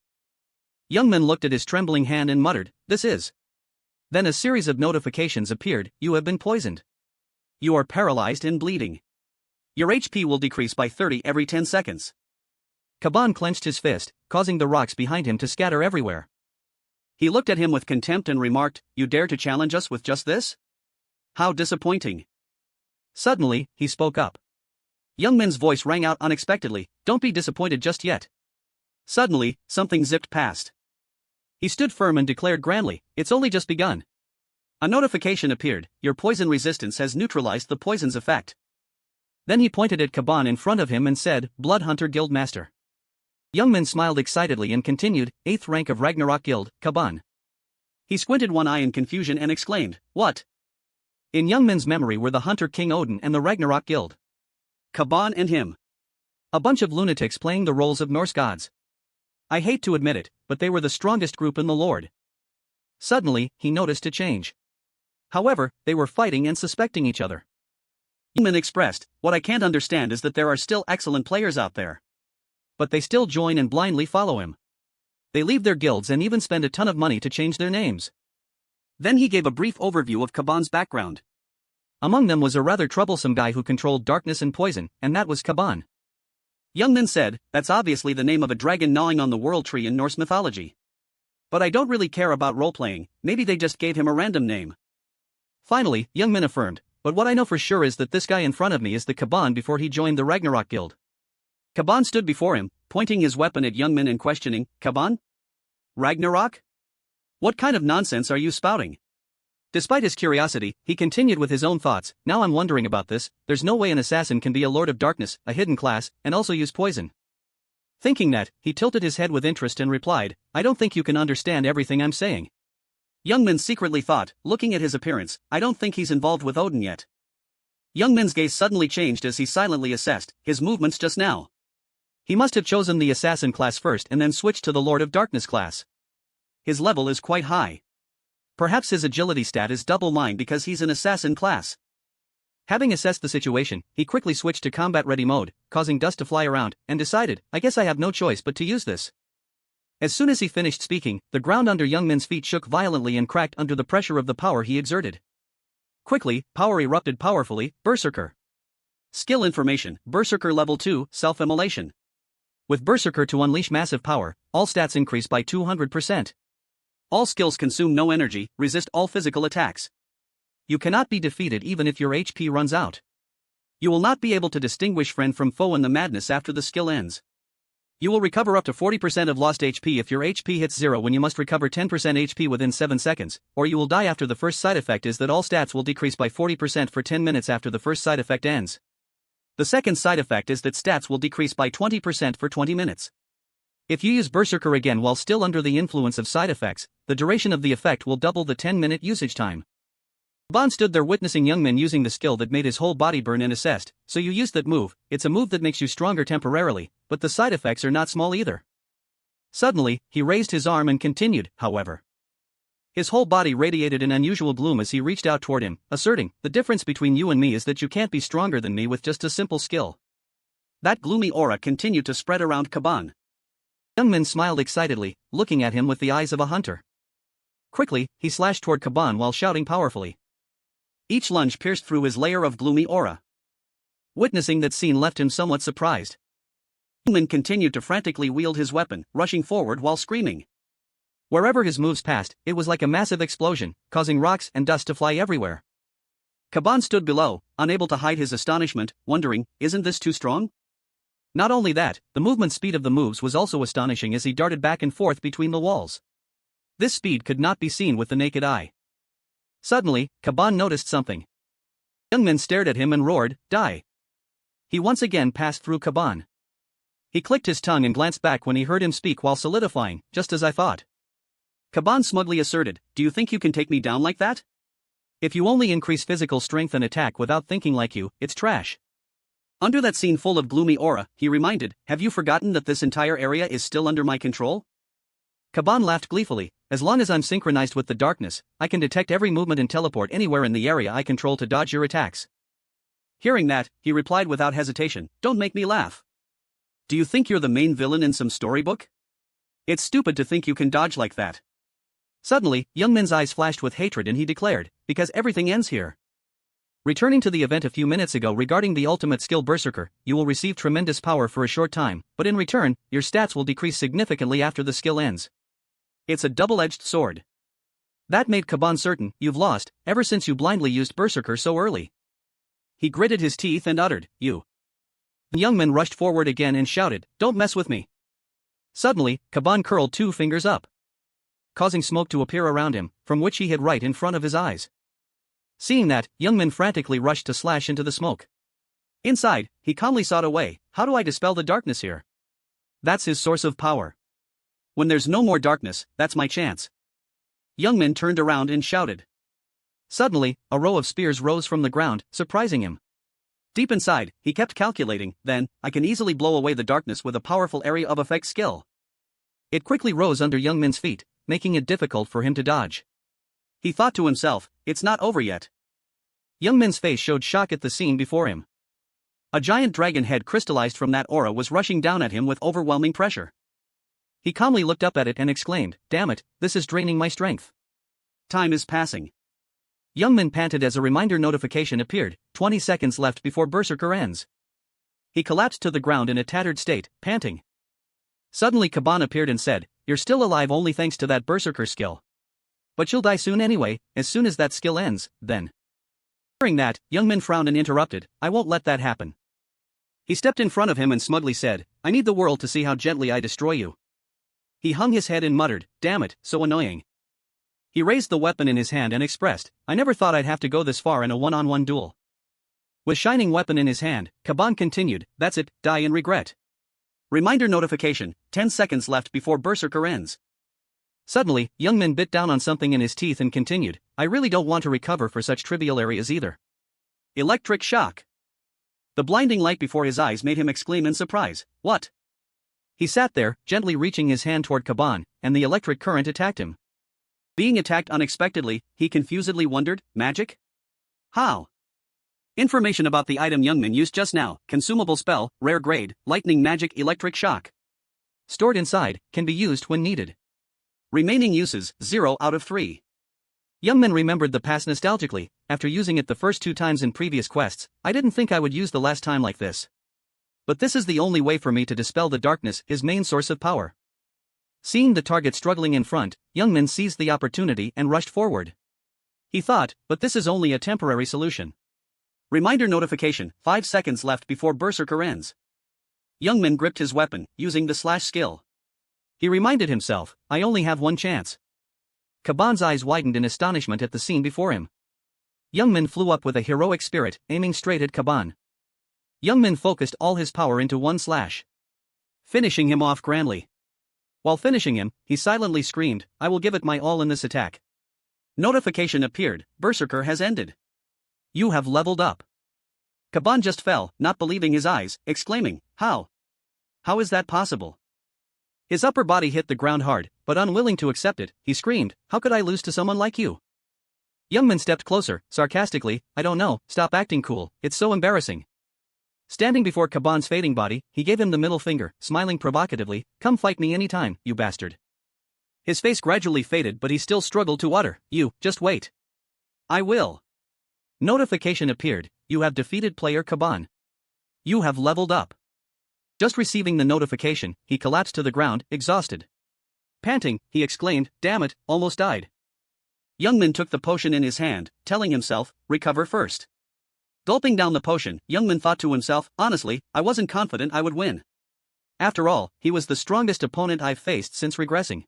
Young Min looked at his trembling hand and muttered, "This is." Then a series of notifications appeared, "You have been poisoned. You are paralyzed and bleeding. Your HP will decrease by 30 every 10 seconds. Kaban clenched his fist, causing the rocks behind him to scatter everywhere. He looked at him with contempt and remarked, "You dare to challenge us with just this? How disappointing." Suddenly, he spoke up. Young Min's voice rang out unexpectedly, "Don't be disappointed just yet." Suddenly, something zipped past. He stood firm and declared grandly, "It's only just begun." A notification appeared, "Your poison resistance has neutralized the poison's effect." Then he pointed at Kaban in front of him and said, "Bloodhunter Guild Master." Young Min smiled excitedly and continued, "8th rank of Ragnarok Guild, Kaban." He squinted one eye in confusion and exclaimed, "What?" In Young Min's memory were the Hunter King Odin and the Ragnarok Guild. Kaban and him. A bunch of lunatics playing the roles of Norse gods. I hate to admit it, but they were the strongest group in the Lord. Suddenly, he noticed a change. However, they were fighting and suspecting each other. Young Min expressed, "What I can't understand is that there are still excellent players out there. But they still join and blindly follow him. They leave their guilds and even spend a ton of money to change their names." Then he gave a brief overview of Kaban's background. Among them was a rather troublesome guy who controlled darkness and poison, and that was Kaban. Young Min said, "That's obviously the name of a dragon gnawing on the world tree in Norse mythology. But I don't really care about role-playing, maybe they just gave him a random name." Finally, Young Min affirmed, "But what I know for sure is that this guy in front of me is the Kaban before he joined the Ragnarok Guild." Kaban stood before him, pointing his weapon at Young Min and questioning, "Kaban? Ragnarok? What kind of nonsense are you spouting?" Despite his curiosity, he continued with his own thoughts. Now I'm wondering about this, there's no way an assassin can be a Lord of Darkness, a hidden class, and also use poison. Thinking that, he tilted his head with interest and replied, I don't think you can understand everything I'm saying. Youngmin secretly thought, looking at his appearance, I don't think he's involved with Odin yet. Youngmin's gaze suddenly changed as he silently assessed his movements just now. He must have chosen the assassin class first and then switched to the Lord of Darkness class. His level is quite high. Perhaps his agility stat is double mine because he's an assassin class. Having assessed the situation, he quickly switched to combat-ready mode, causing dust to fly around, and decided, I guess I have no choice but to use this. As soon as he finished speaking, the ground under Youngmin's feet shook violently and cracked under the pressure of the power he exerted. Quickly, power erupted powerfully, Berserker. Skill information, Berserker level 2, self-immolation. With Berserker to unleash massive power, all stats increase by 200%. All skills consume no energy, resist all physical attacks. You cannot be defeated even if your HP runs out. You will not be able to distinguish friend from foe in the madness after the skill ends. You will recover up to 40% of lost HP if your HP hits 0 when you must recover 10% HP within 7 seconds, or you will die after the first side effect is that all stats will decrease by 40% for 10 minutes after the first side effect ends. The second side effect is that stats will decrease by 20% for 20 minutes. If you use Berserker again while still under the influence of side effects, the duration of the effect will double the 10-minute usage time. Bon stood there witnessing Youngmin using the skill that made his whole body burn and assessed, so you used that move, it's a move that makes you stronger temporarily, but the side effects are not small either. Suddenly, he raised his arm and continued, however. His whole body radiated an unusual gloom as he reached out toward him, asserting, the difference between you and me is that you can't be stronger than me with just a simple skill. That gloomy aura continued to spread around Caban. Youngmin smiled excitedly, looking at him with the eyes of a hunter. Quickly, he slashed toward Caban while shouting powerfully. Each lunge pierced through his layer of gloomy aura. Witnessing that scene left him somewhat surprised. Youngmin continued to frantically wield his weapon, rushing forward while screaming. Wherever his moves passed, it was like a massive explosion, causing rocks and dust to fly everywhere. Caban stood below, unable to hide his astonishment, wondering, isn't this too strong? Not only that, the movement speed of the moves was also astonishing as he darted back and forth between the walls. This speed could not be seen with the naked eye. Suddenly, Caban noticed something. Youngmin stared at him and roared, die. He once again passed through Caban. He clicked his tongue and glanced back when he heard him speak while solidifying, just as I thought. Caban smugly asserted, do you think you can take me down like that? If you only increase physical strength and attack without thinking like you, it's trash. Under that scene full of gloomy aura, he reminded, have you forgotten that this entire area is still under my control? Caban laughed gleefully, as long as I'm synchronized with the darkness, I can detect every movement and teleport anywhere in the area I control to dodge your attacks. Hearing that, he replied without hesitation, don't make me laugh. Do you think you're the main villain in some storybook? It's stupid to think you can dodge like that. Suddenly, Youngmin's eyes flashed with hatred and he declared, because everything ends here. Returning to the event a few minutes ago regarding the ultimate skill Berserker, you will receive tremendous power for a short time, but in return, your stats will decrease significantly after the skill ends. It's a double-edged sword. That made Caban certain, you've lost, ever since you blindly used Berserker so early. He gritted his teeth and uttered, you. Youngmin rushed forward again and shouted, don't mess with me. Suddenly, Caban curled 2 fingers up, causing smoke to appear around him, from which he hid right in front of his eyes. Seeing that, Youngmin frantically rushed to slash into the smoke. Inside, he calmly sought a way, how do I dispel the darkness here? That's his source of power. When there's no more darkness, that's my chance. Youngmin turned around and shouted. Suddenly, a row of spears rose from the ground, surprising him. Deep inside, he kept calculating, then, I can easily blow away the darkness with a powerful area of effect skill. It quickly rose under Youngmin's feet, making it difficult for him to dodge. He thought to himself, it's not over yet. Youngmin's face showed shock at the scene before him. A giant dragon head crystallized from that aura was rushing down at him with overwhelming pressure. He calmly looked up at it and exclaimed, damn it, this is draining my strength. Time is passing. Youngmin panted as a reminder notification appeared, 20 seconds left before Berserker ends. He collapsed to the ground in a tattered state, panting. Suddenly Caban appeared and said, you're still alive only thanks to that Berserker skill. But you'll die soon anyway, as soon as that skill ends, then. Hearing that, Youngmin frowned and interrupted, I won't let that happen. He stepped in front of him and smugly said, I need the world to see how gently I destroy you. He hung his head and muttered, damn it, so annoying. He raised the weapon in his hand and expressed, "I never thought I'd have to go this far in a one-on-one duel." With shining weapon in his hand, Caban continued, "That's it, die in regret." Reminder notification, 10 seconds left before berserker ends. Suddenly, Youngmin bit down on something in his teeth and continued, "I really don't want to recover for such trivial areas either." Electric shock. The blinding light before his eyes made him exclaim in surprise, "What?" He sat there, gently reaching his hand toward Caban, and the electric current attacked him. Being attacked unexpectedly, he confusedly wondered, magic? How? Information about the item Youngmin used just now, consumable spell, rare grade, lightning magic electric shock. Stored inside, can be used when needed. Remaining uses, 0 out of 3. Youngmin remembered the past nostalgically. After using it the first 2 times in previous quests, I didn't think I would use the last time like this. But this is the only way for me to dispel the darkness, his main source of power. Seeing the target struggling in front, Youngmin seized the opportunity and rushed forward. He thought, but this is only a temporary solution. Reminder notification, 5 seconds left before berserker ends. Youngmin gripped his weapon, using the slash skill. He reminded himself, I only have one chance. Caban's eyes widened in astonishment at the scene before him. Youngmin flew up with a heroic spirit, aiming straight at Caban. Youngmin focused all his power into one slash, finishing him off grandly. While finishing him, he silently screamed, I will give it my all in this attack. Notification appeared, berserker has ended. You have leveled up. Caban just fell, not believing his eyes, exclaiming, How? How is that possible? His upper body hit the ground hard, but unwilling to accept it, he screamed, How could I lose to someone like you? Youngmin stepped closer, sarcastically, I don't know, stop acting cool, it's so embarrassing. Standing before Caban's fading body, he gave him the middle finger, smiling provocatively, Come fight me anytime, you bastard. His face gradually faded, but he still struggled to utter, You, just wait. I will. Notification appeared, you have defeated player Caban. You have leveled up. Just receiving the notification, he collapsed to the ground, exhausted. Panting, he exclaimed, Damn it, almost died. Youngmin took the potion in his hand, telling himself, recover first. Gulping down the potion, Youngmin thought to himself, honestly, I wasn't confident I would win. After all, he was the strongest opponent I've faced since regressing.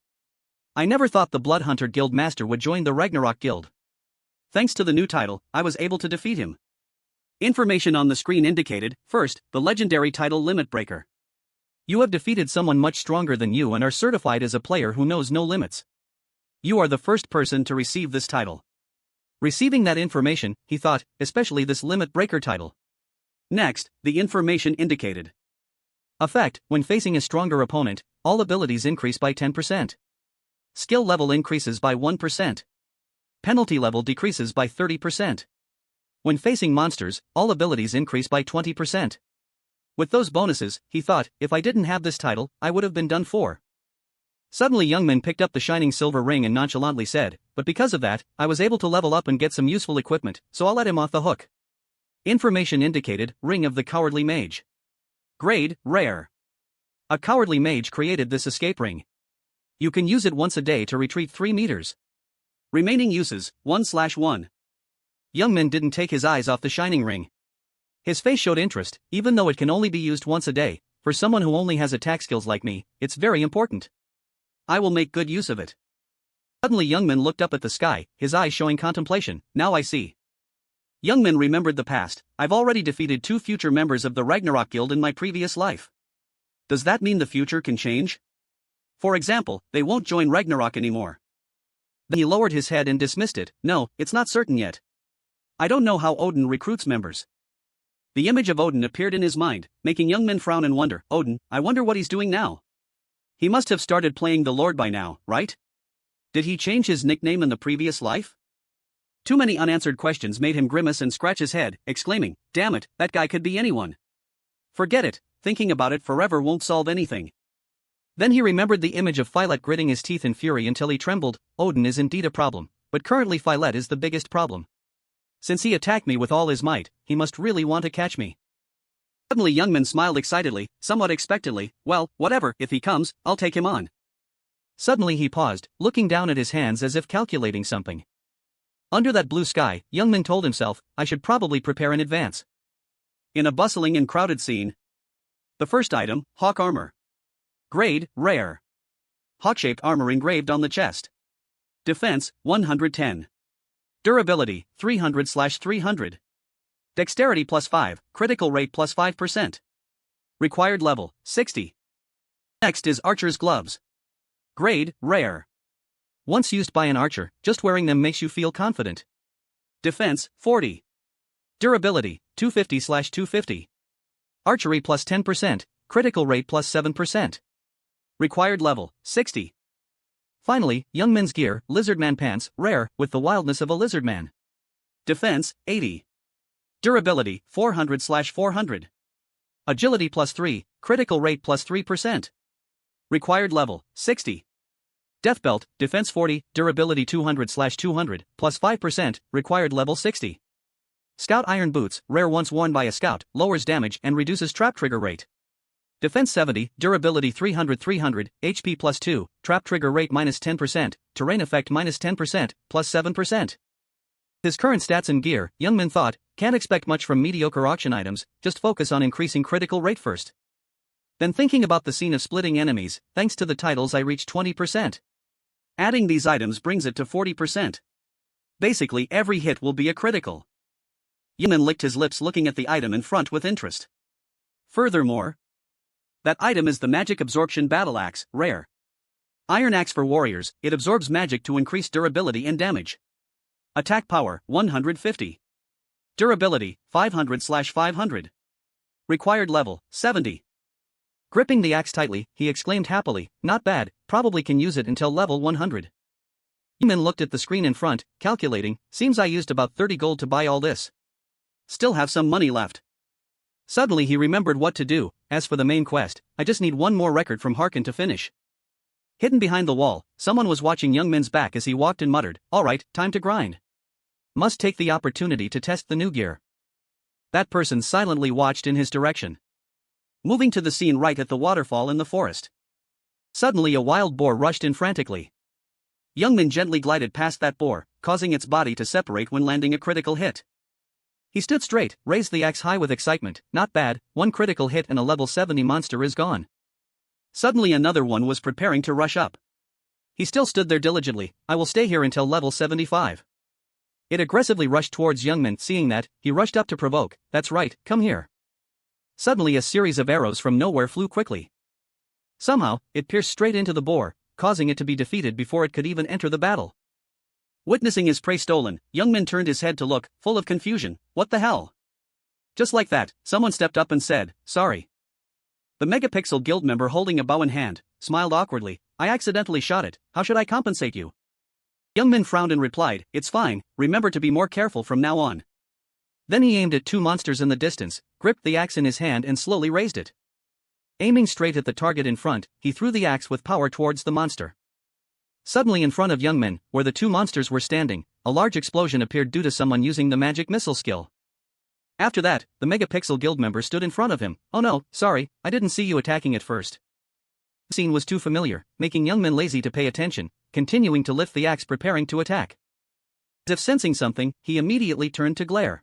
I never thought the Bloodhunter Guild Master would join the Ragnarok Guild. Thanks to the new title, I was able to defeat him. Information on the screen indicated, first, the legendary title Limit Breaker. You have defeated someone much stronger than you and are certified as a player who knows no limits. You are the first person to receive this title. Receiving that information, he thought, especially this Limit Breaker title. Next, the information indicated. Effect, when facing a stronger opponent, all abilities increase by 10%. Skill level increases by 1%. Penalty level decreases by 30%. When facing monsters, all abilities increase by 20%. With those bonuses, he thought, if I didn't have this title, I would have been done for. Suddenly Youngmin picked up the shining silver ring and nonchalantly said, but because of that, I was able to level up and get some useful equipment, so I'll let him off the hook. Information indicated, Ring of the Cowardly Mage. Grade, Rare. A cowardly mage created this escape ring. You can use it once a day to retreat 3 meters. Remaining uses, 1/1. Youngmin didn't take his eyes off the shining ring. His face showed interest, even though it can only be used once a day. For someone who only has attack skills like me, it's very important. I will make good use of it. Suddenly Youngmin looked up at the sky, his eyes showing contemplation, now I see. Youngmin remembered the past, I've already defeated 2 future members of the Ragnarok Guild in my previous life. Does that mean the future can change? For example, they won't join Ragnarok anymore. Then he lowered his head and dismissed it, no, it's not certain yet. I don't know how Odin recruits members. The image of Odin appeared in his mind, making Youngmin frown and wonder, Odin, I wonder what he's doing now. He must have started playing the Lord by now, right? Did he change his nickname in the previous life? Too many unanswered questions made him grimace and scratch his head, exclaiming, damn it, that guy could be anyone. Forget it, thinking about it forever won't solve anything. Then he remembered the image of Philet gritting his teeth in fury until he trembled. Odin is indeed a problem, but currently Philet is the biggest problem. Since he attacked me with all his might, he must really want to catch me. Suddenly Youngmin smiled excitedly, somewhat expectantly, well, whatever, if he comes, I'll take him on. Suddenly he paused, looking down at his hands as if calculating something. Under that blue sky, Youngmin told himself, I should probably prepare in advance. In a bustling and crowded scene. The first item, Hawk Armor. Grade, Rare. Hawk-shaped armor engraved on the chest. Defense, 110. Durability, 300/300. Dexterity plus 5, critical rate plus 5%. Required level, 60. Next is Archer's Gloves. Grade, Rare. Once used by an archer, just wearing them makes you feel confident. Defense, 40. Durability, 250/250. Archery plus 10%, critical rate plus 7%. Required level, 60. Finally, Young Men's Gear, Lizardman Pants, Rare, with the wildness of a lizardman. Defense, 80. Durability, 400/400. Agility plus 3, critical rate plus 3%. Required level, 60. Death Belt, Defense 40, Durability 200/200, plus 5%, required level 60. Scout Iron Boots, Rare once worn by a scout, lowers damage and reduces trap trigger rate. Defense 70, Durability 300/300, HP plus 2, trap trigger rate minus 10%, terrain effect minus 10%, plus 7%. His current stats and gear, Young Men thought, can't expect much from mediocre auction items, just focus on increasing critical rate first. Then thinking about the scene of splitting enemies, thanks to the titles I reached 20%. Adding these items brings it to 40%. Basically every hit will be a critical. Young Men licked his lips looking at the item in front with interest. Furthermore, that item is the Magic Absorption Battle Axe, Rare. Iron Axe for warriors, it absorbs magic to increase durability and damage. Attack power, 150. Durability, 500/500. Required level, 70. Gripping the axe tightly, he exclaimed happily, not bad, probably can use it until level 100. Eamon looked at the screen in front, calculating, seems I used about 30 gold to buy all this. Still have some money left. Suddenly he remembered what to do. As for the main quest, I just need one more record from Harkin to finish. Hidden behind the wall, someone was watching Young Min's back as he walked and muttered, alright, time to grind. Must take the opportunity to test the new gear. That person silently watched in his direction. Moving to the scene right at the waterfall in the forest. Suddenly a wild boar rushed in frantically. Young Min gently glided past that boar, causing its body to separate when landing a critical hit. He stood straight, raised the axe high with excitement, not bad, one critical hit and a level 70 monster is gone. Suddenly another one was preparing to rush up. He still stood there diligently, I will stay here until level 75. It aggressively rushed towards Young Min, seeing that, he rushed up to provoke, that's right, come here. Suddenly a series of arrows from nowhere flew quickly. Somehow, it pierced straight into the boar, causing it to be defeated before it could even enter the battle. Witnessing his prey stolen, Young Min turned his head to look, full of confusion, what the hell? Just like that, someone stepped up and said, sorry. The Megapixel Guild member holding a bow in hand, smiled awkwardly, I accidentally shot it, how should I compensate you? Young Min frowned and replied, it's fine, remember to be more careful from now on. Then he aimed at two monsters in the distance, gripped the axe in his hand and slowly raised it. Aiming straight at the target in front, he threw the axe with power towards the monster. Suddenly in front of Young Men, where the two monsters were standing, a large explosion appeared due to someone using the magic missile skill. After that, the Megapixel Guild member stood in front of him, oh no, sorry, I didn't see you attacking at first. The scene was too familiar, making Young Men lazy to pay attention, continuing to lift the axe preparing to attack. As if sensing something, he immediately turned to glare.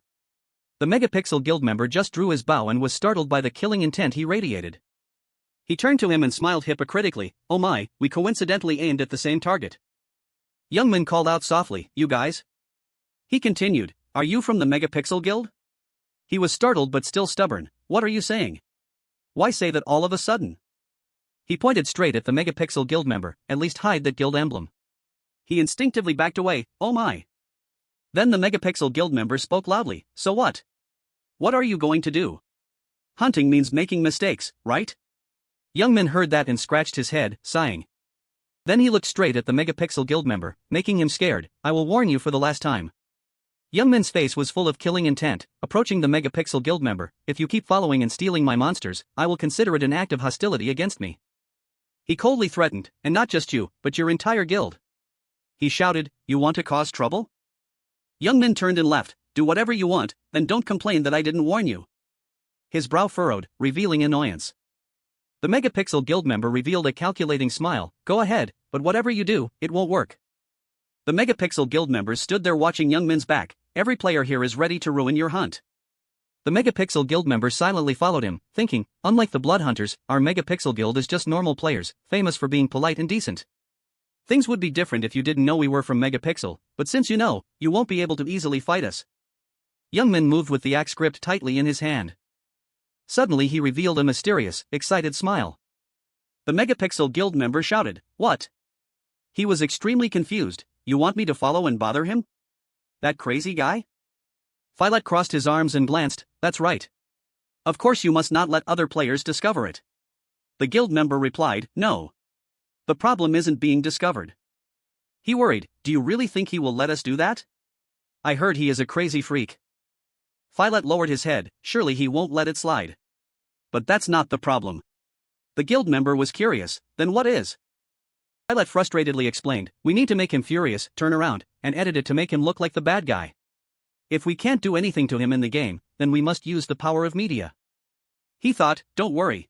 The Megapixel Guild member just drew his bow and was startled by the killing intent he radiated. He turned to him and smiled hypocritically, oh my, we coincidentally aimed at the same target. Young Min called out softly, you guys? He continued, are you from the Megapixel Guild? He was startled but still stubborn, what are you saying? Why say that all of a sudden? He pointed straight at the Megapixel Guild member, at least hide that guild emblem. He instinctively backed away, oh my. Then the Megapixel Guild member spoke loudly, so what? What are you going to do? Hunting means making mistakes, right? Young Min heard that and scratched his head, sighing. Then he looked straight at the Megapixel Guild member, making him scared, I will warn you for the last time. Young Min's face was full of killing intent, approaching the Megapixel Guild member, if you keep following and stealing my monsters, I will consider it an act of hostility against me. He coldly threatened, and not just you, but your entire guild. He shouted, you want to cause trouble? Young Min turned and left, do whatever you want, then don't complain that I didn't warn you. His brow furrowed, revealing annoyance. The Megapixel Guild member revealed a calculating smile, go ahead, but whatever you do, it won't work. The Megapixel Guild members stood there watching Young Min's back, every player here is ready to ruin your hunt. The Megapixel Guild members silently followed him, thinking, unlike the Blood Hunters, our Megapixel Guild is just normal players, famous for being polite and decent. Things would be different if you didn't know we were from Megapixel, but since you know, you won't be able to easily fight us. Youngmin moved with the axe gripped tightly in his hand. Suddenly he revealed a mysterious, excited smile. The Megapixel Guild member shouted, "What?" He was extremely confused. "You want me to follow and bother him? That crazy guy?" Filet crossed his arms and glanced. "That's right. Of course you must not let other players discover it." The guild member replied, "No. The problem isn't being discovered." He worried, "Do you really think he will let us do that? I heard he is a crazy freak." Filet lowered his head, "Surely he won't let it slide." But that's not the problem. The guild member was curious, "Then what is?" Filet frustratedly explained, "We need to make him furious, turn around, and edit it to make him look like the bad guy. If we can't do anything to him in the game, then we must use the power of media." He thought, "Don't worry.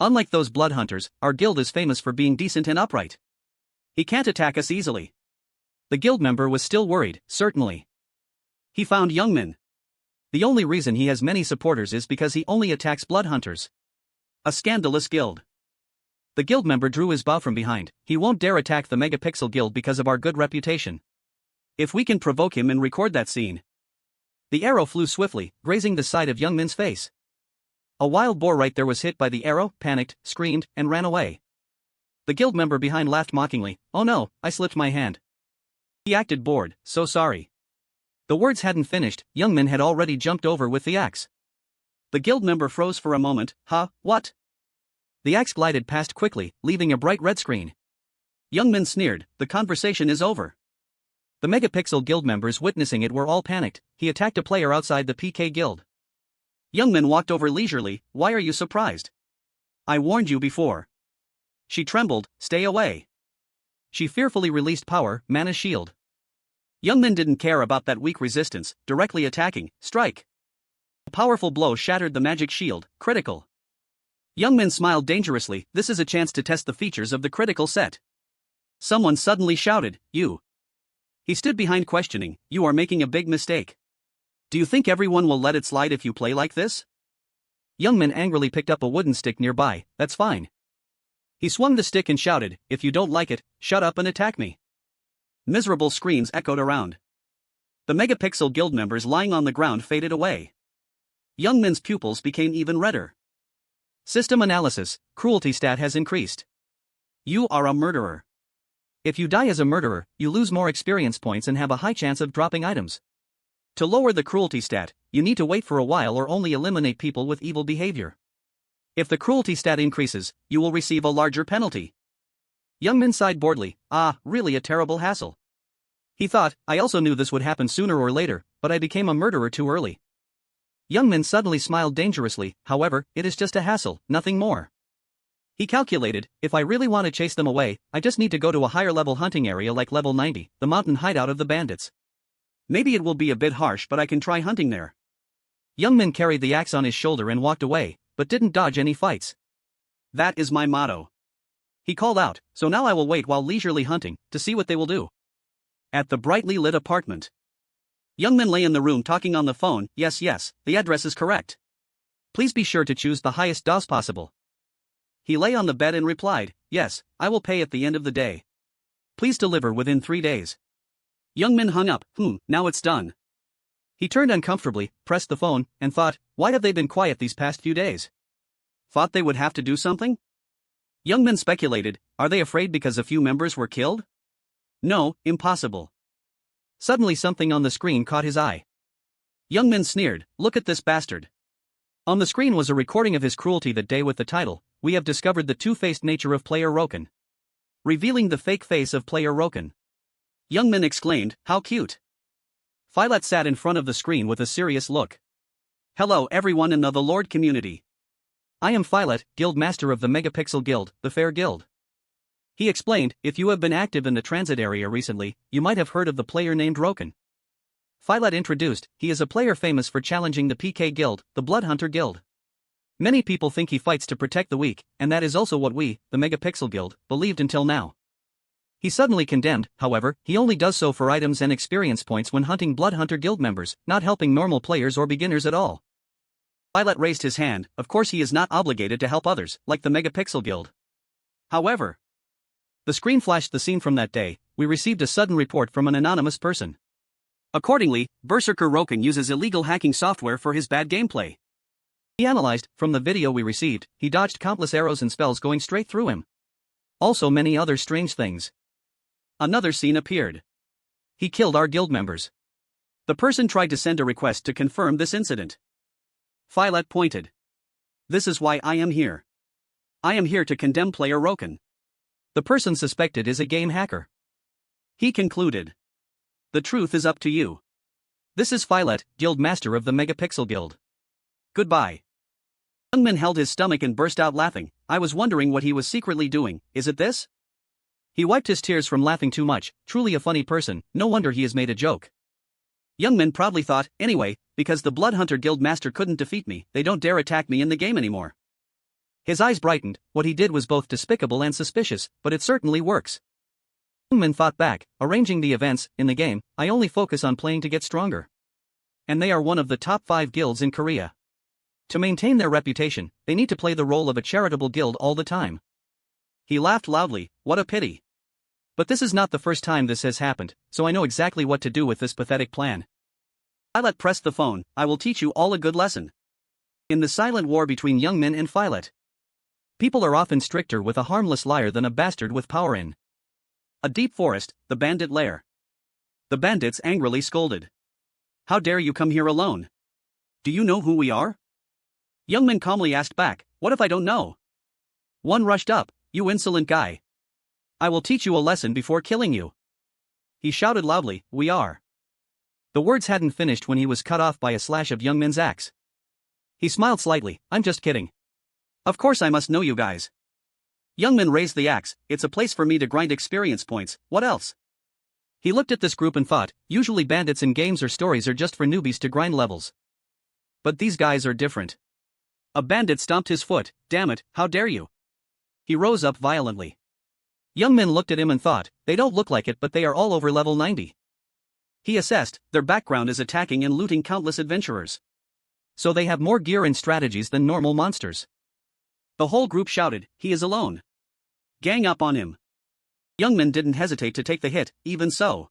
Unlike those blood hunters, our guild is famous for being decent and upright. He can't attack us easily." The guild member was still worried, "Certainly. He found Youngmin. The only reason he has many supporters is because he only attacks blood hunters. A scandalous guild." The guild member drew his bow from behind. "He won't dare attack the Megapixel Guild because of our good reputation. If we can provoke him and record that scene." The arrow flew swiftly, grazing the side of Youngmin's face. A wild boar right there was hit by the arrow, panicked, screamed, and ran away. The guild member behind laughed mockingly. "Oh no, I slipped my hand." He acted bored, "So sorry." The words hadn't finished, Youngmin had already jumped over with the axe. The guild member froze for a moment. "Huh, what?" The axe glided past quickly, leaving a bright red screen. Youngmin sneered, "The conversation is over." The Megapixel Guild members witnessing it were all panicked. He attacked a player outside the PK Guild. Youngmin walked over leisurely. "Why are you surprised? I warned you before." She trembled, "Stay away." She fearfully released power, Mana's shield. Youngmin didn't care about that weak resistance, directly attacking, strike. A powerful blow shattered the magic shield, critical. Youngmin smiled dangerously, "This is a chance to test the features of the critical set." Someone suddenly shouted, "You." He stood behind questioning, "You are making a big mistake. Do you think everyone will let it slide if you play like this?" Youngmin angrily picked up a wooden stick nearby. "That's fine." He swung the stick and shouted, "If you don't like it, shut up and attack me." Miserable screams echoed around. The Megapixel Guild members lying on the ground faded away. Youngmin's pupils became even redder. System analysis, cruelty stat has increased. You are a murderer. If you die as a murderer, you lose more experience points and have a high chance of dropping items. To lower the cruelty stat, you need to wait for a while or only eliminate people with evil behavior. If the cruelty stat increases, you will receive a larger penalty. Youngmin sighed boredly, really a terrible hassle. He thought, I also knew this would happen sooner or later, but I became a murderer too early. Youngmin suddenly smiled dangerously, however, it is just a hassle, nothing more. He calculated, if I really want to chase them away, I just need to go to a higher level hunting area like level 90, the mountain hideout of the bandits. Maybe it will be a bit harsh, but I can try hunting there. Youngmin carried the axe on his shoulder and walked away, but didn't dodge any fights. That is my motto. He called out, so now I will wait while leisurely hunting, to see what they will do. At the brightly lit apartment. Youngmin lay in the room talking on the phone. Yes, the address is correct. Please be sure to choose the highest DOS possible. He lay on the bed and replied, yes, I will pay at the end of the day. Please deliver within 3 days. Youngmin hung up. Now it's done. He turned uncomfortably, pressed the phone, and thought, why have they been quiet these past few days? Thought they would have to do something? Youngmin speculated, are they afraid because a few members were killed? No, impossible. Suddenly something on the screen caught his eye. Youngmin sneered, look at this bastard. On the screen was a recording of his cruelty that day with the title, we have discovered the two-faced nature of player Roken. Revealing the fake face of player Roken. Youngmin exclaimed, how cute. Filet sat in front of the screen with a serious look. Hello everyone in the Lord community. I am Filet, Guild Master of the Megapixel Guild, the Fair Guild. He explained, if you have been active in the transit area recently, you might have heard of the player named Roken. Filet introduced, he is a player famous for challenging the PK Guild, the Blood Hunter Guild. Many people think he fights to protect the weak, and that is also what we, the Megapixel Guild, believed until now. He suddenly condemned, however, he only does so for items and experience points when hunting Blood Hunter Guild members, not helping normal players or beginners at all. Filet raised his hand, of course he is not obligated to help others, like the Megapixel Guild. However, The screen flashed the scene from that day. We received a sudden report from an anonymous person. Accordingly, berserker Roken uses illegal hacking software for his bad gameplay. He analyzed, from the video we received, he dodged countless arrows and spells going straight through him. Also many other strange things. Another scene appeared. He killed our guild members. The person tried to send a request to confirm this incident. Filet pointed. This is why I am here. I am here to condemn player Roken. The person suspected is a game hacker. He concluded. The truth is up to you. This is Filet, guild master of the Megapixel Guild. Goodbye. Youngman held his stomach and burst out laughing. I was wondering what he was secretly doing. Is it this? He wiped his tears from laughing too much. Truly a funny person, no wonder he has made a joke. Youngman proudly thought, anyway, because the Bloodhunter Guild Master couldn't defeat me, they don't dare attack me in the game anymore. His eyes brightened. What he did was both despicable and suspicious, but it certainly works. Youngman thought back, arranging the events, in the game, I only focus on playing to get stronger. And they are one of the top 5 guilds in Korea. To maintain their reputation, they need to play the role of a charitable guild all the time. He laughed loudly, what a pity. But this is not the first time this has happened, so I know exactly what to do with this pathetic plan. Filet pressed the phone, I will teach you all a good lesson. In the silent war between Youngman and Filet, people are often stricter with a harmless liar than a bastard with power in a deep forest, the bandit lair. The bandits angrily scolded. How dare you come here alone? Do you know who we are? Youngman calmly asked back, what if I don't know? One rushed up, you insolent guy. I will teach you a lesson before killing you. He shouted loudly, we are. The words hadn't finished when he was cut off by a slash of Youngman's axe. He smiled slightly, I'm just kidding. Of course I must know you guys. Youngman raised the axe, it's a place for me to grind experience points, what else? He looked at this group and thought, usually bandits in games or stories are just for newbies to grind levels. But these guys are different. A bandit stomped his foot, damn it, how dare you? He rose up violently. Youngman looked at him and thought, they don't look like it but they are all over level 90. He assessed, their background is attacking and looting countless adventurers. So they have more gear and strategies than normal monsters. The whole group shouted, he is alone. Gang up on him. Youngman didn't hesitate to take the hit, even so.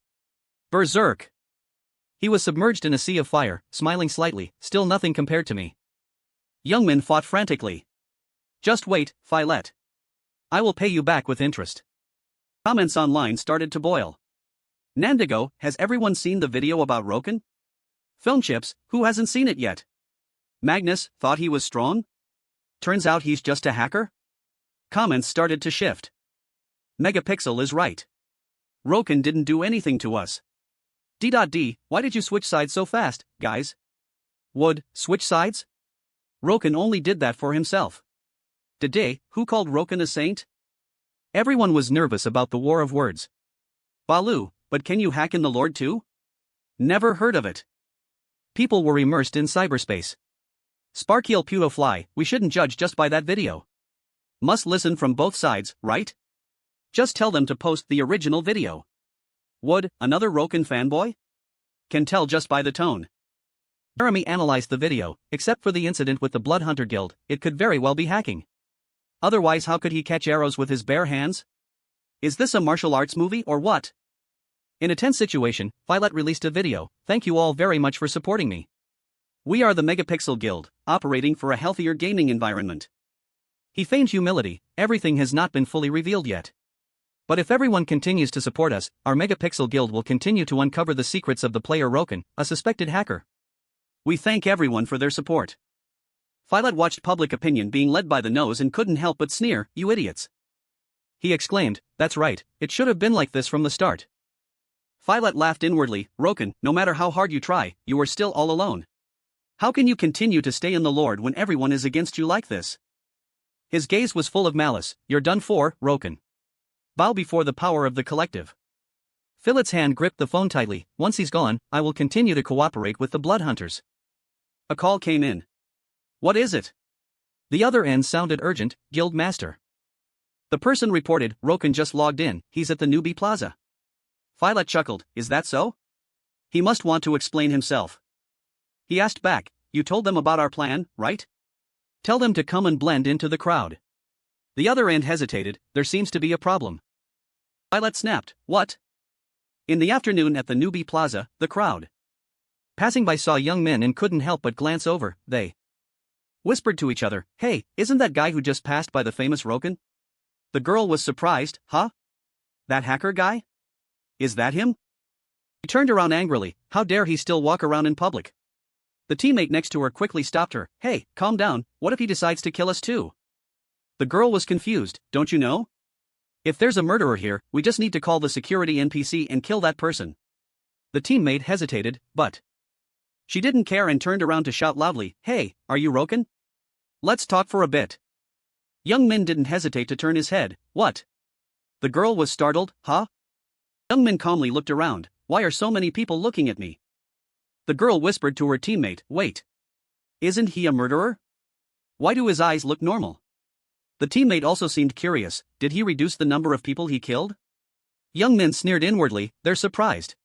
Berserk. He was submerged in a sea of fire, smiling slightly, still nothing compared to me. Youngman fought frantically. Just wait, Filet. I will pay you back with interest. Comments online started to boil. Nandigo, has everyone seen the video about Roken? Filmchips, who hasn't seen it yet? Magnus, thought he was strong? Turns out he's just a hacker? Comments started to shift. Megapixel is right. Roken didn't do anything to us. D.D, why did you switch sides so fast, guys? Would, switch sides? Roken only did that for himself. Today, who called Roken a saint? Everyone was nervous about the war of words. Balu, but can you hack in the Lord too? Never heard of it. People were immersed in cyberspace. Sparkiel Puto Fly, we shouldn't judge just by that video. Must listen from both sides, right? Just tell them to post the original video. Would, another Roken fanboy? Can tell just by the tone. Jeremy analyzed the video, except for the incident with the Bloodhunter Guild, it could very well be hacking. Otherwise how could he catch arrows with his bare hands? Is this a martial arts movie or what? In a tense situation, Filet released a video, thank you all very much for supporting me. We are the Megapixel Guild, operating for a healthier gaming environment. He feigned humility, everything has not been fully revealed yet. But if everyone continues to support us, our Megapixel Guild will continue to uncover the secrets of the player Roken, a suspected hacker. We thank everyone for their support. Filet watched public opinion being led by the nose and couldn't help but sneer, you idiots. He exclaimed, that's right, it should have been like this from the start. Filet laughed inwardly, Roken, no matter how hard you try, you are still all alone. How can you continue to stay in the Lord when everyone is against you like this? His gaze was full of malice, you're done for, Roken. Bow before the power of the collective. Filet's hand gripped the phone tightly, once he's gone, I will continue to cooperate with the Bloodhunters. A call came in. What is it? The other end sounded urgent, Guild Master. The person reported, Roken just logged in, he's at the Newbie Plaza. Filet chuckled, is that so? He must want to explain himself. He asked back, you told them about our plan, right? Tell them to come and blend into the crowd. The other end hesitated, there seems to be a problem. Violet snapped, what? In the afternoon at the newbie plaza, the crowd passing by saw young men and couldn't help but glance over. They whispered to each other, hey, isn't that guy who just passed by the famous Roken? The girl was surprised, huh? That hacker guy? Is that him? He turned around angrily, how dare he still walk around in public? The teammate next to her quickly stopped her, hey, calm down, what if he decides to kill us too? The girl was confused, don't you know? If there's a murderer here, we just need to call the security NPC and kill that person. The teammate hesitated, but she didn't care and turned around to shout loudly, hey, are you Roken? Let's talk for a bit. Young Min didn't hesitate to turn his head, what? The girl was startled, huh? Young Min calmly looked around, why are so many people looking at me? The girl whispered to her teammate, wait. Isn't he a murderer? Why do his eyes look normal? The teammate also seemed curious, did he reduce the number of people he killed? Young Min sneered inwardly, they're surprised.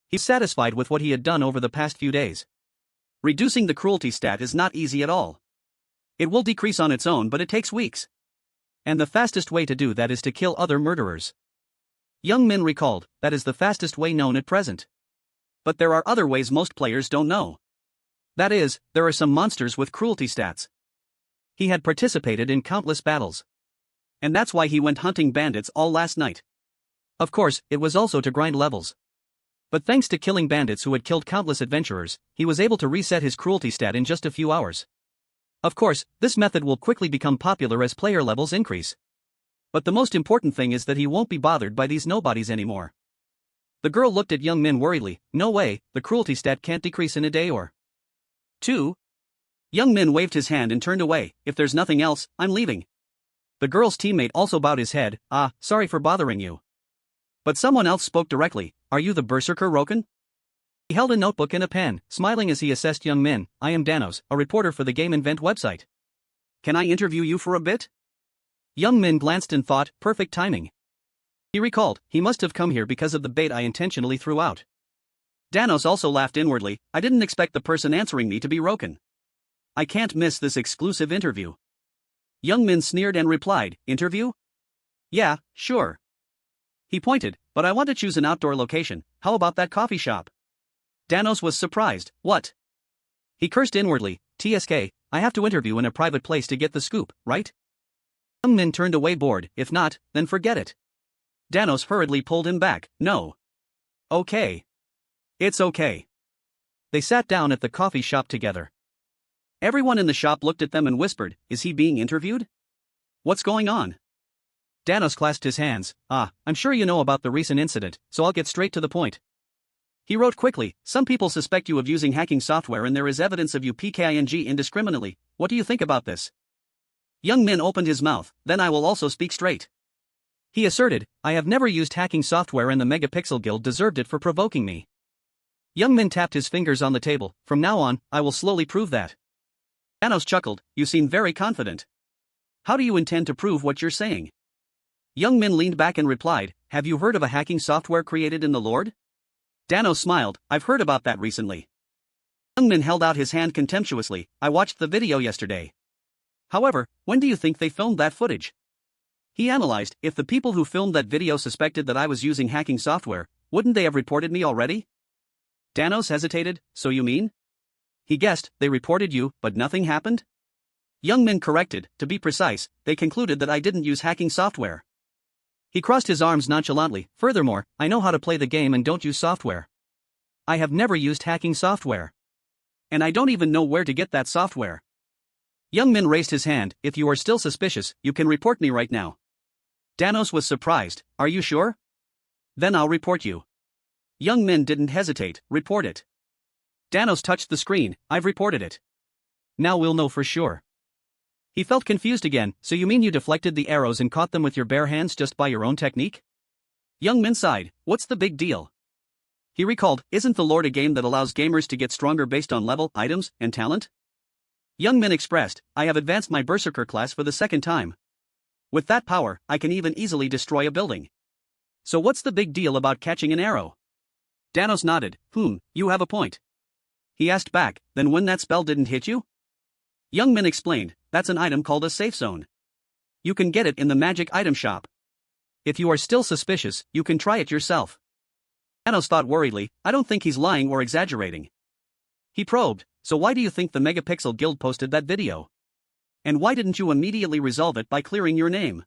He's satisfied with what he had done over the past few days. Reducing the cruelty stat is not easy at all. It will decrease on its own, but it takes weeks. And the fastest way to do that is to kill other murderers. Young Min recalled, that is the fastest way known at present. But there are other ways most players don't know. That is, there are some monsters with cruelty stats. He had participated in countless battles. And that's why he went hunting bandits all last night. Of course, it was also to grind levels. But thanks to killing bandits who had killed countless adventurers, he was able to reset his cruelty stat in just a few hours. Of course, this method will quickly become popular as player levels increase. But the most important thing is that he won't be bothered by these nobodies anymore. The girl looked at young Min worriedly, no way, the cruelty stat can't decrease in a day or two. Young Min waved his hand and turned away, if there's nothing else, I'm leaving. The girl's teammate also bowed his head, sorry for bothering you. But someone else spoke directly, are you the berserker Roken? He held a notebook and a pen, smiling as he assessed young Min, I am Danos, a reporter for the Game Invent website. Can I interview you for a bit? Young Min glanced and thought, perfect timing. He recalled, he must have come here because of the bait I intentionally threw out. Danos also laughed inwardly, I didn't expect the person answering me to be Roken. I can't miss this exclusive interview. Young Min sneered and replied, interview? Yeah, sure. He pointed, but I want to choose an outdoor location, how about that coffee shop? Danos was surprised, what? He cursed inwardly, TSK, I have to interview in a private place to get the scoop, right? Young Min turned away bored, if not, then forget it. Danos hurriedly pulled him back, no. Okay. It's okay. They sat down at the coffee shop together. Everyone in the shop looked at them and whispered, is he being interviewed? What's going on? Danos clasped his hands, I'm sure you know about the recent incident, so I'll get straight to the point. He wrote quickly, some people suspect you of using hacking software and there is evidence of you PKING indiscriminately, what do you think about this? Young Min opened his mouth, then I will also speak straight. He asserted, I have never used hacking software and the Megapixel Guild deserved it for provoking me. Young Min tapped his fingers on the table, from now on, I will slowly prove that. Danos chuckled, you seem very confident. How do you intend to prove what you're saying? Young Min leaned back and replied, have you heard of a hacking software created in the Lord? Danos smiled, I've heard about that recently. Young Min held out his hand contemptuously, I watched the video yesterday. However, when do you think they filmed that footage? He analyzed, if the people who filmed that video suspected that I was using hacking software, wouldn't they have reported me already? Danos hesitated, so you mean? He guessed, they reported you, but nothing happened? Young Min corrected, to be precise, they concluded that I didn't use hacking software. He crossed his arms nonchalantly, furthermore, I know how to play the game and don't use software. I have never used hacking software. And I don't even know where to get that software. Young Min raised his hand, if you are still suspicious, you can report me right now. Danos was surprised, are you sure? Then I'll report you. Young Min didn't hesitate, report it. Danos touched the screen, I've reported it. Now we'll know for sure. He felt confused again, so you mean you deflected the arrows and caught them with your bare hands just by your own technique? Young Min sighed, what's the big deal? He recalled, isn't the Lord a game that allows gamers to get stronger based on level, items, and talent? Young Min expressed, I have advanced my berserker class for the second time. With that power, I can even easily destroy a building. So what's the big deal about catching an arrow? Danos nodded, you have a point. He asked back, then when that spell didn't hit you? Young Min explained, that's an item called a safe zone. You can get it in the magic item shop. If you are still suspicious, you can try it yourself. Thanos thought worriedly, I don't think he's lying or exaggerating. He probed, so why do you think the Megapixel Guild posted that video? And why didn't you immediately resolve it by clearing your name?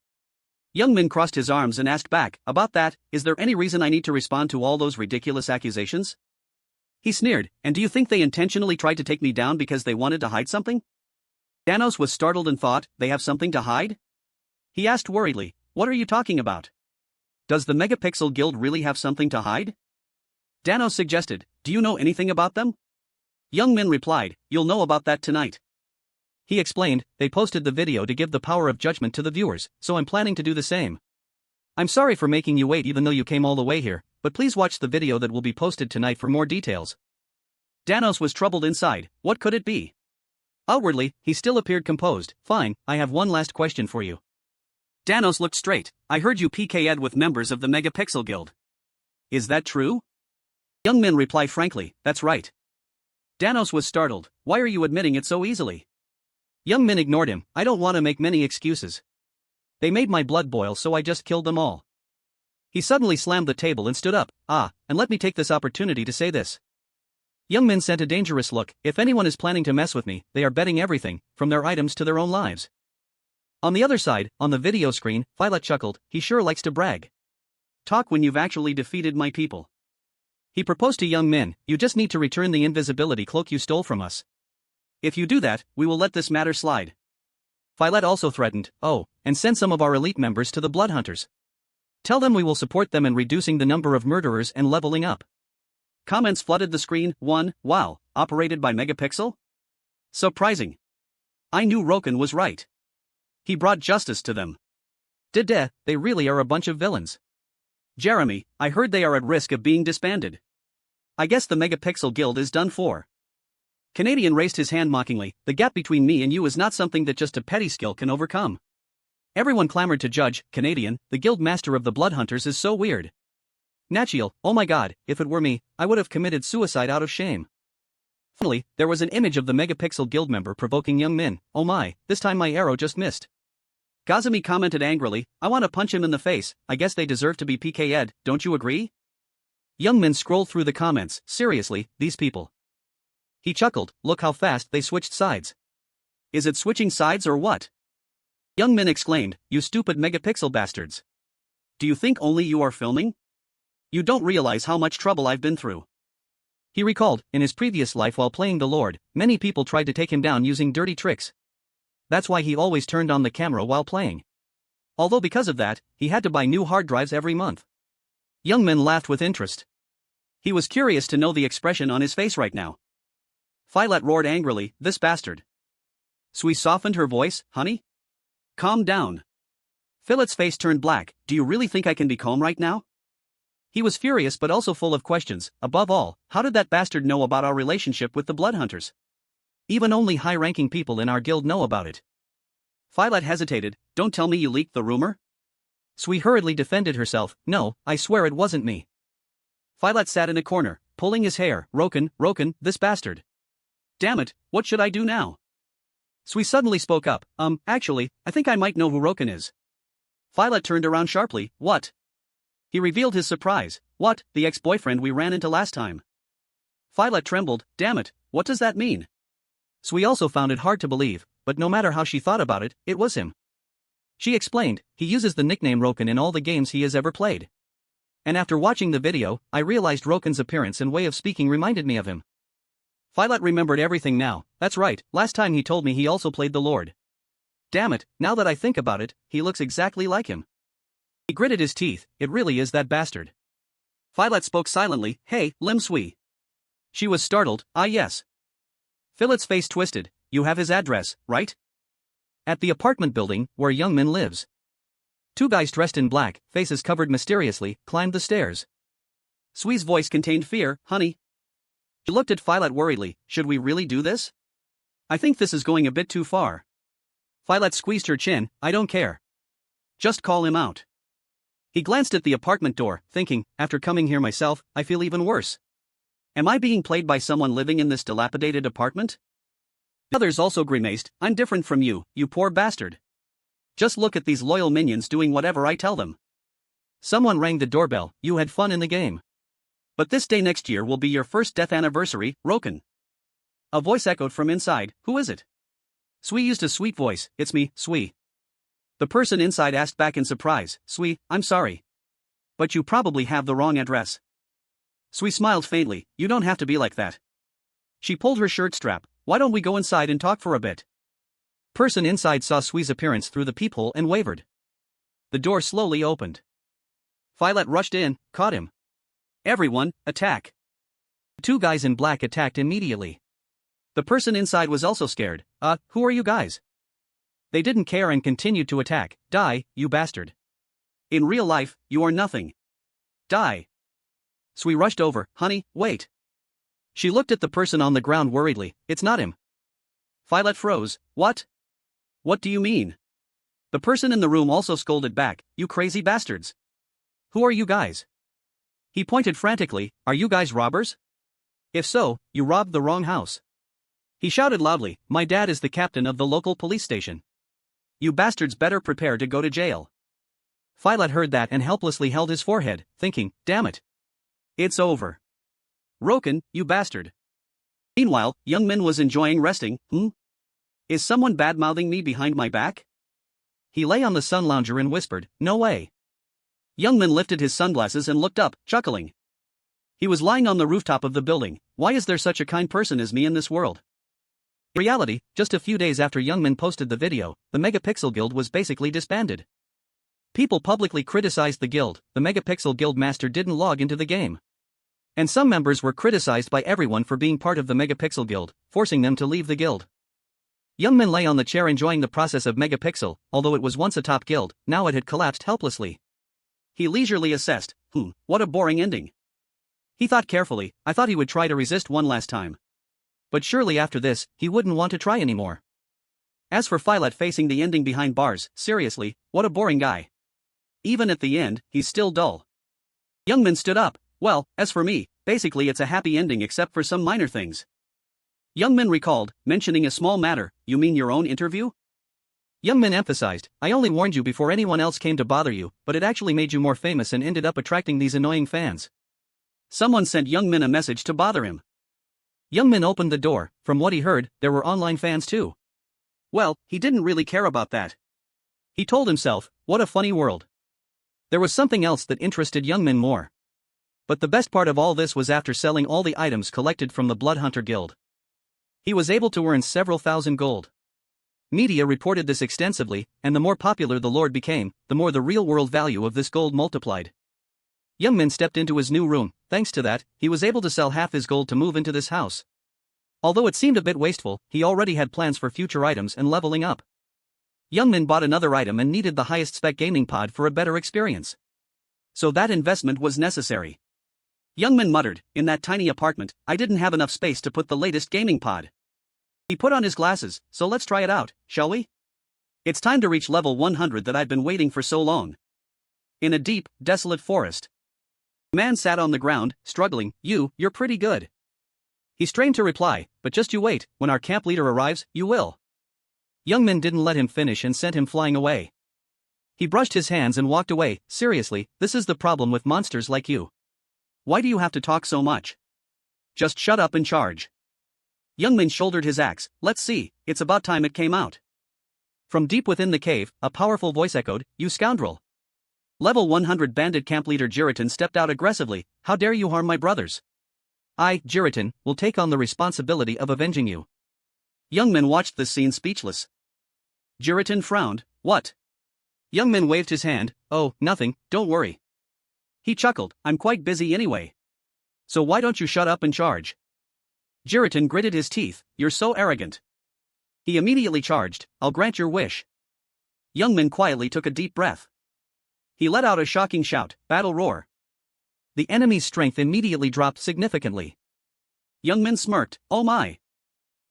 Young Min crossed his arms and asked back, about that, is there any reason I need to respond to all those ridiculous accusations? He sneered, and do you think they intentionally tried to take me down because they wanted to hide something? Thanos was startled and thought, they have something to hide? He asked worriedly, what are you talking about? Does the Megapixel Guild really have something to hide? Thanos suggested, do you know anything about them? Young Min replied, you'll know about that tonight. He explained, they posted the video to give the power of judgment to the viewers, so I'm planning to do the same. I'm sorry for making you wait even though you came all the way here, but please watch the video that will be posted tonight for more details. Thanos was troubled inside, what could it be? Outwardly, he still appeared composed. Fine, I have one last question for you. Thanos looked straight, I heard you PK'd with members of the Megapixel Guild. Is that true? Young Min replied frankly, that's right. Thanos was startled, why are you admitting it so easily? Young Min ignored him, I don't want to make many excuses. They made my blood boil so I just killed them all. He suddenly slammed the table and stood up, and let me take this opportunity to say this. Young Min sent a dangerous look, if anyone is planning to mess with me, they are betting everything, from their items to their own lives. On the other side, on the video screen, Violet chuckled, he sure likes to brag. Talk when you've actually defeated my people. He proposed to Young Min, you just need to return the invisibility cloak you stole from us. If you do that, we will let this matter slide. Violet also threatened, and send some of our elite members to the Blood Hunters. Tell them we will support them in reducing the number of murderers and leveling up. Comments flooded the screen. 1. Wow, operated by Megapixel? Surprising. I knew Roken was right. He brought justice to them. They really are a bunch of villains. Jeremy, I heard they are at risk of being disbanded. I guess the Megapixel Guild is done for. Canadian raised his hand mockingly, the gap between me and you is not something that just a petty skill can overcome. Everyone clamored to judge, Canadian, the guild master of the Blood Hunters is so weird. Nachiel, oh my god, if it were me, I would have committed suicide out of shame. Finally, there was an image of the Megapixel Guild member provoking Young Min, oh my, this time my arrow just missed. Gazami commented angrily, I want to punch him in the face, I guess they deserve to be PK'd, don't you agree? Young Min scrolled through the comments, seriously, these people. He chuckled, look how fast they switched sides. Is it switching sides or what? Young Min exclaimed, you stupid Megapixel bastards. Do you think only you are filming? You don't realize how much trouble I've been through. He recalled, in his previous life while playing the Lord, many people tried to take him down using dirty tricks. That's why he always turned on the camera while playing. Although because of that, he had to buy new hard drives every month. Young Min laughed with interest. He was curious to know the expression on his face right now. Violet roared angrily, this bastard. Sui softened her voice, honey? Calm down. Violet's face turned black, do you really think I can be calm right now? He was furious but also full of questions, above all, how did that bastard know about our relationship with the Blood Hunters? Even only high-ranking people in our guild know about it. Violet hesitated, don't tell me you leaked the rumor? Sui hurriedly defended herself, no, I swear it wasn't me. Violet sat in a corner, pulling his hair, Roken, this bastard. Damn it, what should I do now? Sui suddenly spoke up, actually, I think I might know who Roken is. Violet turned around sharply, what? He revealed his surprise, what, the ex-boyfriend we ran into last time. Violet trembled, damn it, what does that mean? Sui also found it hard to believe, but no matter how she thought about it, it was him. She explained, he uses the nickname Roken in all the games he has ever played. And after watching the video, I realized Roken's appearance and way of speaking reminded me of him. Violet remembered everything now, that's right, last time he told me he also played the Lord. Damn it, now that I think about it, he looks exactly like him. He gritted his teeth, it really is that bastard. Violet spoke silently, hey, Lim Sui. She was startled, yes. Violet's face twisted, you have his address, right? At the apartment building, where Young Min lives. Two guys dressed in black, faces covered mysteriously, climbed the stairs. Sui's voice contained fear, honey. She looked at Violet worriedly, should we really do this? I think this is going a bit too far. Violet squeezed her chin, I don't care. Just call him out. He glanced at the apartment door, thinking, after coming here myself, I feel even worse. Am I being played by someone living in this dilapidated apartment? The others also grimaced, I'm different from you, you poor bastard. Just look at these loyal minions doing whatever I tell them. Someone rang the doorbell, you had fun in the game. But this day next year will be your first death anniversary, Roken. A voice echoed from inside, who is it? Sui used a sweet voice, it's me, Sui. The person inside asked back in surprise, Sui, I'm sorry. But you probably have the wrong address. Sui smiled faintly, you don't have to be like that. She pulled her shirt strap, why don't we go inside and talk for a bit? Person inside saw Sui's appearance through the peephole and wavered. The door slowly opened. Violet rushed in, caught him. Everyone, attack. The two guys in black attacked immediately. The person inside was also scared, who are you guys? They didn't care and continued to attack, die, you bastard. In real life, you are nothing. Die. Sui rushed over, honey, wait. She looked at the person on the ground worriedly, it's not him. Violet froze, what? What do you mean? The person in the room also scolded back, you crazy bastards. Who are you guys? He pointed frantically, are you guys robbers? If so, you robbed the wrong house. He shouted loudly, my dad is the captain of the local police station. You bastards better prepare to go to jail. Violet heard that and helplessly held his forehead, thinking, damn it. It's over. Roken, you bastard. Meanwhile, Young Min was enjoying resting, Is someone bad-mouthing me behind my back? He lay on the sun lounger and whispered, no way. Young Min lifted his sunglasses and looked up, chuckling. He was lying on the rooftop of the building, why is there such a kind person as me in this world? In reality, just a few days after Young Min posted the video, the Megapixel Guild was basically disbanded. People publicly criticized the guild, the Megapixel Guild master didn't log into the game. And some members were criticized by everyone for being part of the Megapixel Guild, forcing them to leave the guild. Young Min lay on the chair enjoying the process of Megapixel, although it was once a top guild, now it had collapsed helplessly. He leisurely assessed, what a boring ending. He thought carefully, I thought he would try to resist one last time. But surely after this, he wouldn't want to try anymore. As for Violet facing the ending behind bars, seriously, what a boring guy. Even at the end, he's still dull. Young Min stood up, well, as for me, basically it's a happy ending except for some minor things. Young Min recalled, mentioning a small matter, you mean your own interview? Young Min emphasized, I only warned you before anyone else came to bother you, but it actually made you more famous and ended up attracting these annoying fans. Someone sent Young Min a message to bother him. Young Min opened the door, from what he heard, there were online fans too. Well, he didn't really care about that. He told himself, what a funny world. There was something else that interested Young Min more. But the best part of all this was after selling all the items collected from the Bloodhunter Guild. He was able to earn several thousand gold. Media reported this extensively, and the more popular the lord became, the more the real-world value of this gold multiplied. Young Min stepped into his new room, thanks to that, he was able to sell half his gold to move into this house. Although it seemed a bit wasteful, he already had plans for future items and leveling up. Young Min bought another item and needed the highest spec gaming pod for a better experience. So that investment was necessary. Young Min muttered, in that tiny apartment, I didn't have enough space to put the latest gaming pod. He put on his glasses, so let's try it out, shall we? It's time to reach level 100 that I've been waiting for so long. In a deep, desolate forest. The man sat on the ground, struggling, you're pretty good. He strained to reply, but just you wait, when our camp leader arrives, you will. Young Min didn't let him finish and sent him flying away. He brushed his hands and walked away, seriously, this is the problem with monsters like you. Why do you have to talk so much? Just shut up and charge. Young Min shouldered his axe, let's see, it's about time it came out. From deep within the cave, a powerful voice echoed, you scoundrel. Level 100 bandit camp leader Jiritan stepped out aggressively, how dare you harm my brothers? I, Jiritan, will take on the responsibility of avenging you. Young Min watched this scene speechless. Jiritan frowned, what? Young Min waved his hand, oh, nothing, don't worry. He chuckled, I'm quite busy anyway. So why don't you shut up and charge? Jiritan gritted his teeth, you're so arrogant. He immediately charged, I'll grant your wish. Young Min quietly took a deep breath. He let out a shocking shout, battle roar. The enemy's strength immediately dropped significantly. Young Min smirked, oh my.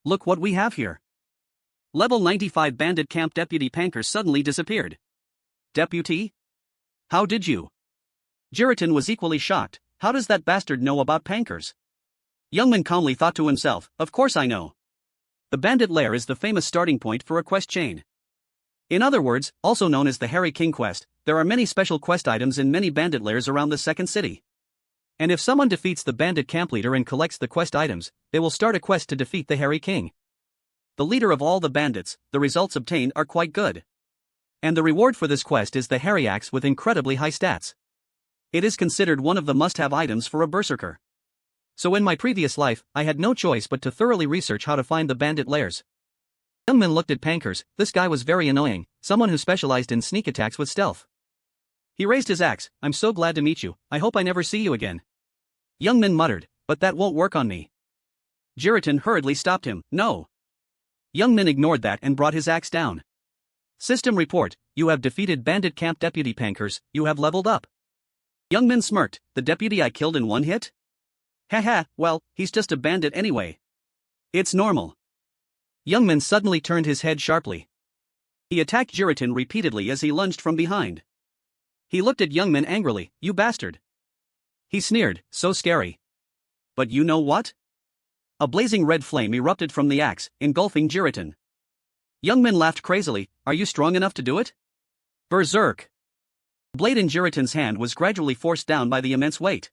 Look what we have here. Level 95 bandit camp deputy Panker suddenly disappeared. Deputy? How did you? Jiritan was equally shocked, how does that bastard know about Pankers? Young Min calmly thought to himself, of course I know. The bandit lair is the famous starting point for a quest chain. In other words, also known as the Hairy King quest, there are many special quest items in many bandit lairs around the second city. And if someone defeats the bandit camp leader and collects the quest items, they will start a quest to defeat the Hairy King. The leader of all the bandits, the results obtained are quite good. And the reward for this quest is the hairy axe with incredibly high stats. It is considered one of the must-have items for a berserker. So in my previous life, I had no choice but to thoroughly research how to find the bandit lairs. Youngman looked at Pankers. This guy was very annoying, someone who specialized in sneak attacks with stealth. He raised his axe. I'm so glad to meet you, I hope I never see you again. Youngman muttered, but that won't work on me. Jiritan hurriedly stopped him. No. Youngman ignored that and brought his axe down. System report, you have defeated bandit camp deputy Pankers, you have leveled up. Youngman smirked, the deputy I killed in one hit? Haha, well, he's just a bandit anyway. It's normal. Youngman suddenly turned his head sharply. He attacked Jiritan repeatedly as he lunged from behind. He looked at Youngman angrily, you bastard. He sneered, so scary. But you know what? A blazing red flame erupted from the axe, engulfing Jiritan. Youngman laughed crazily, are you strong enough to do it? Berserk. The blade in Jiritan's hand was gradually forced down by the immense weight.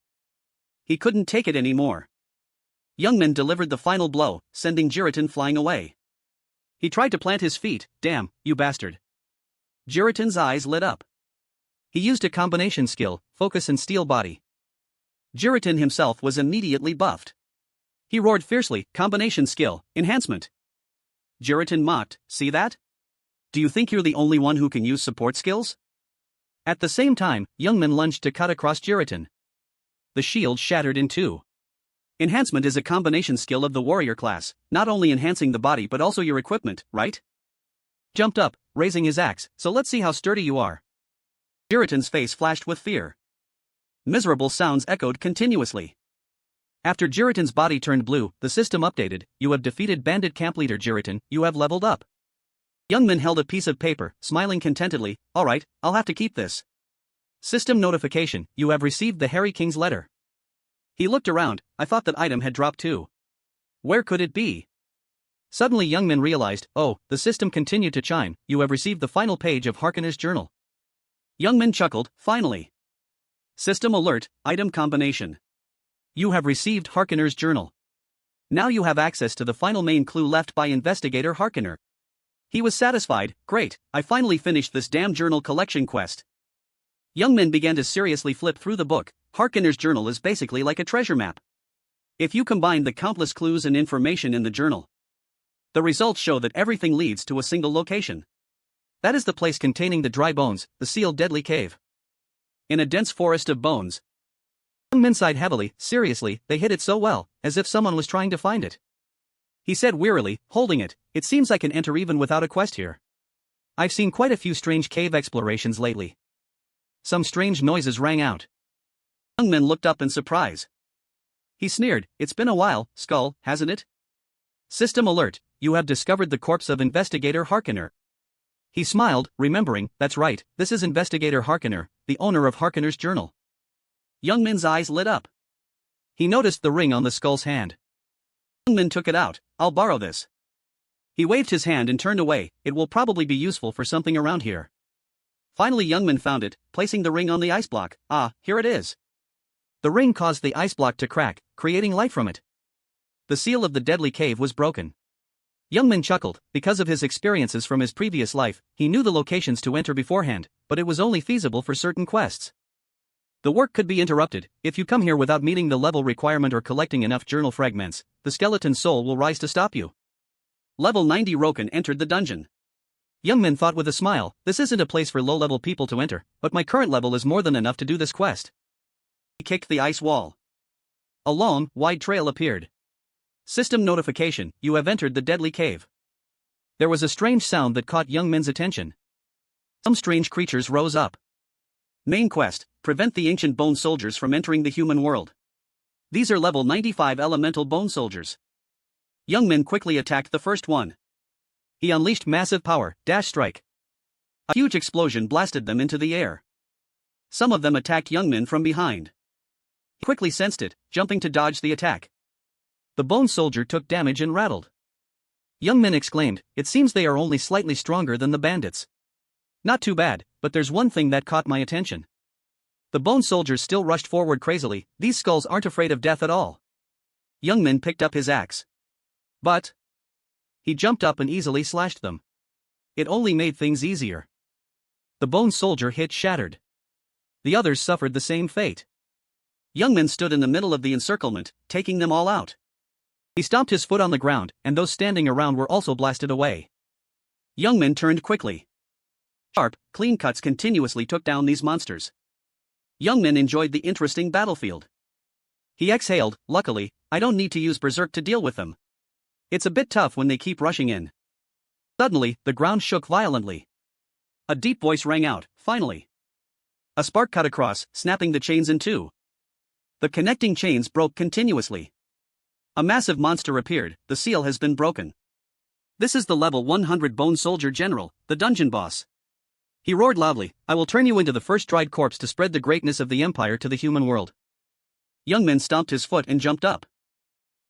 He couldn't take it anymore. Youngman delivered the final blow, sending Jiritan flying away. He tried to plant his feet. Damn, you bastard. Jiritan's eyes lit up. He used a combination skill, focus and steel body. Jiritan himself was immediately buffed. He roared fiercely, combination skill, enhancement. Jiritan mocked, see that? Do you think you're the only one who can use support skills? At the same time, Youngman lunged to cut across Jiritan. The shield shattered in two. Enhancement is a combination skill of the warrior class, not only enhancing the body but also your equipment, right? Jumped up, raising his axe, so let's see how sturdy you are. Jiritan's face flashed with fear. Miserable sounds echoed continuously. After Jiritan's body turned blue, the system updated, you have defeated bandit camp leader Jiritan, you have leveled up. Youngman held a piece of paper, smiling contentedly, alright, I'll have to keep this. System notification, you have received the Hairy King's letter. He looked around, I thought that item had dropped too. Where could it be? Suddenly Youngman realized, oh, the system continued to chime, you have received the final page of Harkoner's journal. Youngman chuckled, finally. System alert, item combination. You have received Harkoner's journal. Now you have access to the final main clue left by Investigator Harkoner. He was satisfied, great, I finally finished this damn journal collection quest. Youngman began to seriously flip through the book. Harkoner's journal is basically like a treasure map. If you combine the countless clues and information in the journal, the results show that everything leads to a single location. That is the place containing the dry bones, the sealed deadly cave. In a dense forest of bones. Youngman sighed heavily, seriously, they hid it so well, as if someone was trying to find it. He said wearily, holding it, it seems I can enter even without a quest here. I've seen quite a few strange cave explorations lately. Some strange noises rang out. Youngman looked up in surprise. He sneered, it's been a while, Skull, hasn't it? System alert, you have discovered the corpse of Investigator Harkoner. He smiled, remembering, that's right, this is Investigator Harkoner, the owner of Harkoner's journal. Youngman's eyes lit up. He noticed the ring on the skull's hand. Youngman took it out, I'll borrow this. He waved his hand and turned away, it will probably be useful for something around here. Finally Youngman found it, placing the ring on the ice block. Ah, here it is. The ring caused the ice block to crack, creating light from it. The seal of the deadly cave was broken. Youngman chuckled, because of his experiences from his previous life, he knew the locations to enter beforehand, but it was only feasible for certain quests. The work could be interrupted. If you come here without meeting the level requirement or collecting enough journal fragments, the skeleton soul will rise to stop you. Level 90 Roken entered the dungeon. Youngman thought with a smile, this isn't a place for low-level people to enter, but my current level is more than enough to do this quest. He kicked the ice wall. A long, wide trail appeared. System notification, you have entered the deadly cave. There was a strange sound that caught Youngman's attention. Some strange creatures rose up. Main quest, prevent the ancient bone soldiers from entering the human world. These are level 95 elemental bone soldiers. Youngman quickly attacked the first one. He unleashed massive power, dash strike. A huge explosion blasted them into the air. Some of them attacked Youngman from behind. He quickly sensed it, jumping to dodge the attack. The bone soldier took damage and rattled. Youngman exclaimed, it seems they are only slightly stronger than the bandits. Not too bad, but there's one thing that caught my attention. The bone soldiers still rushed forward crazily. These skulls aren't afraid of death at all. Youngmin picked up his axe. But he jumped up and easily slashed them. It only made things easier. The bone soldier hit shattered. The others suffered the same fate. Youngmin stood in the middle of the encirclement, taking them all out. He stomped his foot on the ground, and those standing around were also blasted away. Youngmin turned quickly. Sharp, clean cuts continuously took down these monsters. Youngmin enjoyed the interesting battlefield. He exhaled. Luckily, I don't need to use berserk to deal with them. It's a bit tough when they keep rushing in. Suddenly, the ground shook violently. A deep voice rang out, finally. A spark cut across, snapping the chains in two. The connecting chains broke continuously. A massive monster appeared. The seal has been broken. This is the level 100 Bone Soldier General, the dungeon boss. He roared loudly, I will turn you into the first dried corpse to spread the greatness of the Empire to the human world. Youngmin stomped his foot and jumped up.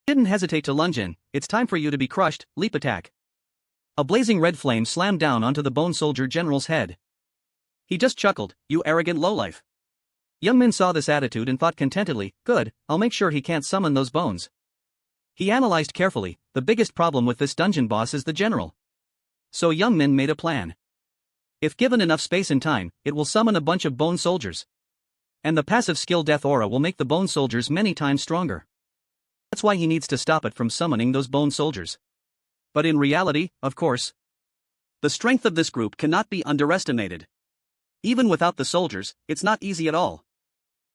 Didn't hesitate to lunge in. It's time for you to be crushed. Leap attack. A blazing red flame slammed down onto the Bone Soldier General's head. He just chuckled, you arrogant lowlife. Youngmin saw this attitude and thought contentedly, good, I'll make sure he can't summon those bones. He analyzed carefully, the biggest problem with this dungeon boss is the general. So Youngmin made a plan. If given enough space and time, it will summon a bunch of bone soldiers. And the passive skill death aura will make the bone soldiers many times stronger. That's why he needs to stop it from summoning those bone soldiers. But in reality, of course, the strength of this group cannot be underestimated. Even without the soldiers, it's not easy at all.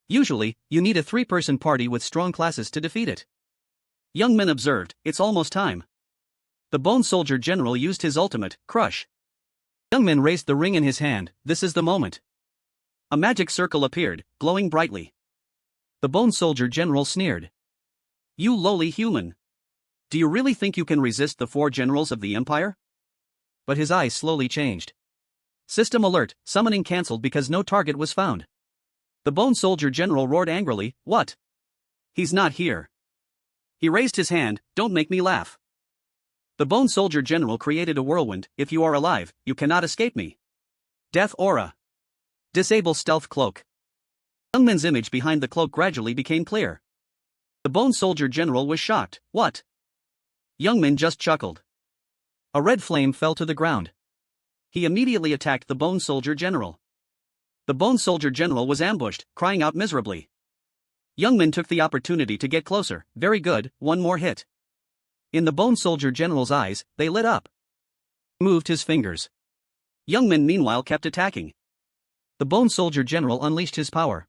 Usually, you need a 3-person party with strong classes to defeat it. Youngmin observed, it's almost time. The Bone Soldier General used his ultimate, Crush. Youngmin raised the ring in his hand, this is the moment. A magic circle appeared, glowing brightly. The Bone Soldier General sneered. You lowly human. Do you really think you can resist the 4 generals of the Empire? But his eyes slowly changed. System alert, summoning cancelled because no target was found. The Bone Soldier General roared angrily, what? He's not here. He raised his hand, don't make me laugh. The Bone Soldier General created a whirlwind, if you are alive, you cannot escape me. Death aura. Disable stealth cloak. Youngmin's image behind the cloak gradually became clear. The Bone Soldier General was shocked, what? Youngmin just chuckled. A red flame fell to the ground. He immediately attacked the Bone Soldier General. The Bone Soldier General was ambushed, crying out miserably. Youngmin took the opportunity to get closer, very good, one more hit. In the Bone Soldier General's eyes, they lit up. He moved his fingers. Youngmin meanwhile kept attacking. The Bone Soldier General unleashed his power.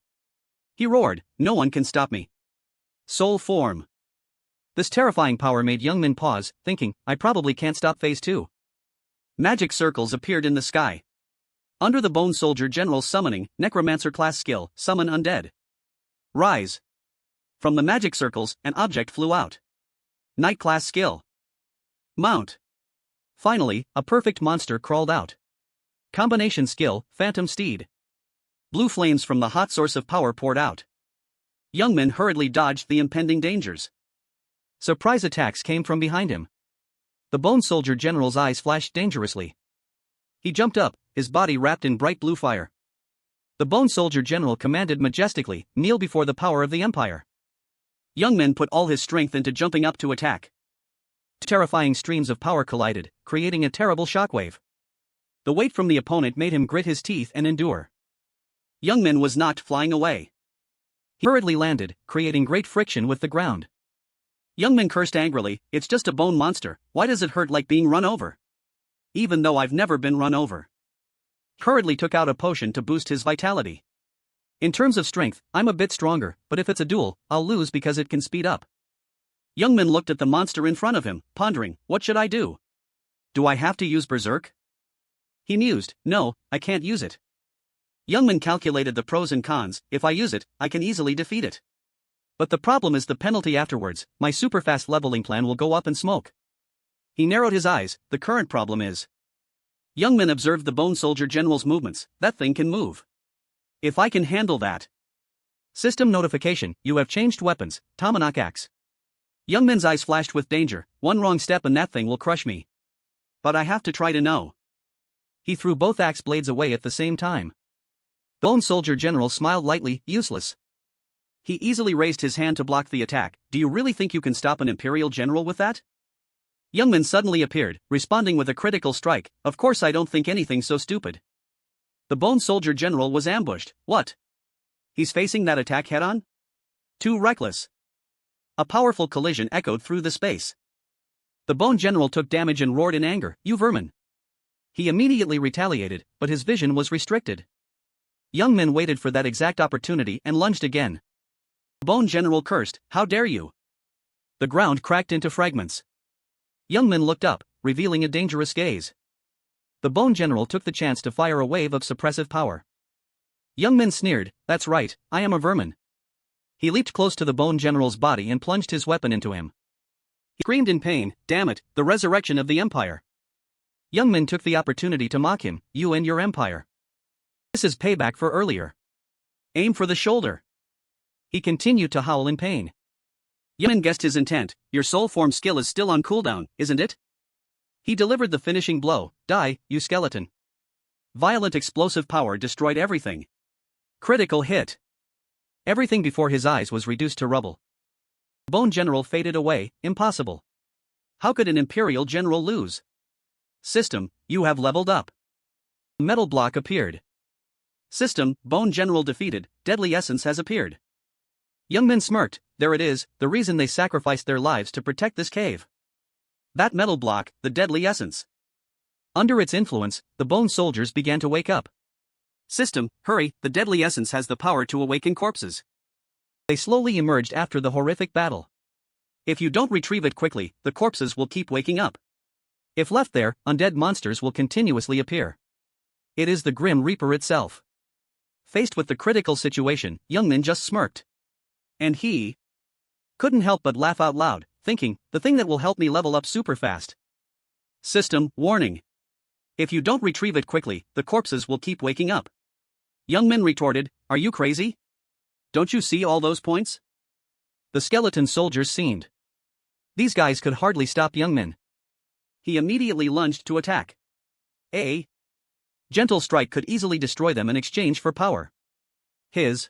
He roared, no one can stop me. Soul form. This terrifying power made Youngmin pause, thinking, I probably can't stop phase 2. Magic circles appeared in the sky. Under the Bone Soldier General's summoning, Necromancer class skill, Summon Undead. Rise. From the magic circles, an object flew out. Knight class skill. Mount. Finally, a perfect monster crawled out. Combination skill, Phantom Steed. Blue flames from the hot source of power poured out. Youngmin hurriedly dodged the impending dangers. Surprise attacks came from behind him. The Bone Soldier General's eyes flashed dangerously. He jumped up, his body wrapped in bright blue fire. The Bone Soldier General commanded majestically, kneel before the power of the Empire. Youngmin put all his strength into jumping up to attack. Terrifying streams of power collided, creating a terrible shockwave. The weight from the opponent made him grit his teeth and endure. Youngmin was knocked flying away. He hurriedly landed, creating great friction with the ground. Youngmin cursed angrily, it's just a bone monster, why does it hurt like being run over? Even though I've never been run over. He hurriedly took out a potion to boost his vitality. In terms of strength, I'm a bit stronger, but if it's a duel, I'll lose because it can speed up. Youngmin looked at the monster in front of him, pondering, what should I do? Do I have to use berserk? He mused, no, I can't use it. Youngmin calculated the pros and cons, if I use it, I can easily defeat it. But the problem is the penalty afterwards, my super fast leveling plan will go up in smoke. He narrowed his eyes, the current problem is. Youngmin observed the Bone Soldier General's movements, that thing can move. If I can handle that. System notification, you have changed weapons, Tamanakax. Youngmin's eyes flashed with danger, one wrong step and that thing will crush me. But I have to try to know. He threw both axe blades away at the same time. The Bone Soldier General smiled lightly, useless. He easily raised his hand to block the attack. Do you really think you can stop an Imperial General with that? Youngman suddenly appeared, responding with a critical strike. Of course I don't think anything so stupid. The Bone Soldier General was ambushed. What? He's facing that attack head-on? Too reckless. A powerful collision echoed through the space. The Bone General took damage and roared in anger, "You vermin!" He immediately retaliated, but his vision was restricted. Youngman waited for that exact opportunity and lunged again. The Bone General cursed, "How dare you!" The ground cracked into fragments. Youngman looked up, revealing a dangerous gaze. The Bone General took the chance to fire a wave of suppressive power. Youngman sneered, "That's right, I am a vermin." He leaped close to the Bone General's body and plunged his weapon into him. He screamed in pain, "Damn it, the resurrection of the Empire." Youngman took the opportunity to mock him, "You and your empire. This is payback for earlier. Aim for the shoulder." He continued to howl in pain. Youngman guessed his intent. "Your soul form skill is still on cooldown, isn't it?" He delivered the finishing blow. "Die, you skeleton." Violent explosive power destroyed everything. Critical hit. Everything before his eyes was reduced to rubble. Bone General faded away. Impossible. How could an Imperial General lose? System, you have leveled up. A metal block appeared. System, Bone General defeated, deadly essence has appeared. Youngman smirked. There it is, the reason they sacrificed their lives to protect this cave. That metal block, the deadly essence. Under its influence, the Bone Soldiers began to wake up. System, hurry, the deadly essence has the power to awaken corpses. They slowly emerged after the horrific battle. If you don't retrieve it quickly, the corpses will keep waking up. If left there, undead monsters will continuously appear. It is the Grim Reaper itself. Faced with the critical situation, Youngman just smirked. And he couldn't help but laugh out loud, thinking, the thing that will help me level up super fast. System, warning. If you don't retrieve it quickly, the corpses will keep waking up. Youngman retorted, are you crazy? Don't you see all those points? The skeleton soldiers seemed. These guys could hardly stop Youngman. He immediately lunged to attack. A gentle strike could easily destroy them in exchange for power. His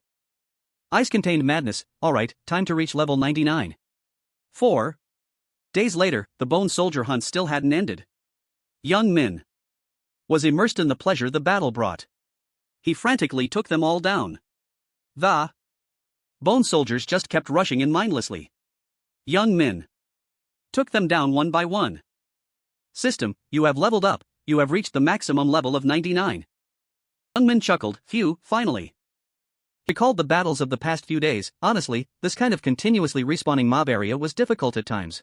eyes contained madness. Alright, time to reach level 99. 4 days later, the Bone Soldier hunt still hadn't ended. Youngman was immersed in the pleasure the battle brought. He frantically took them all down. The Bone Soldiers just kept rushing in mindlessly. Youngman took them down one by one. System, you have leveled up, you have reached the maximum level of 99. Youngman chuckled, phew, finally. He recalled the battles of the past few days. Honestly, this kind of continuously respawning mob area was difficult at times.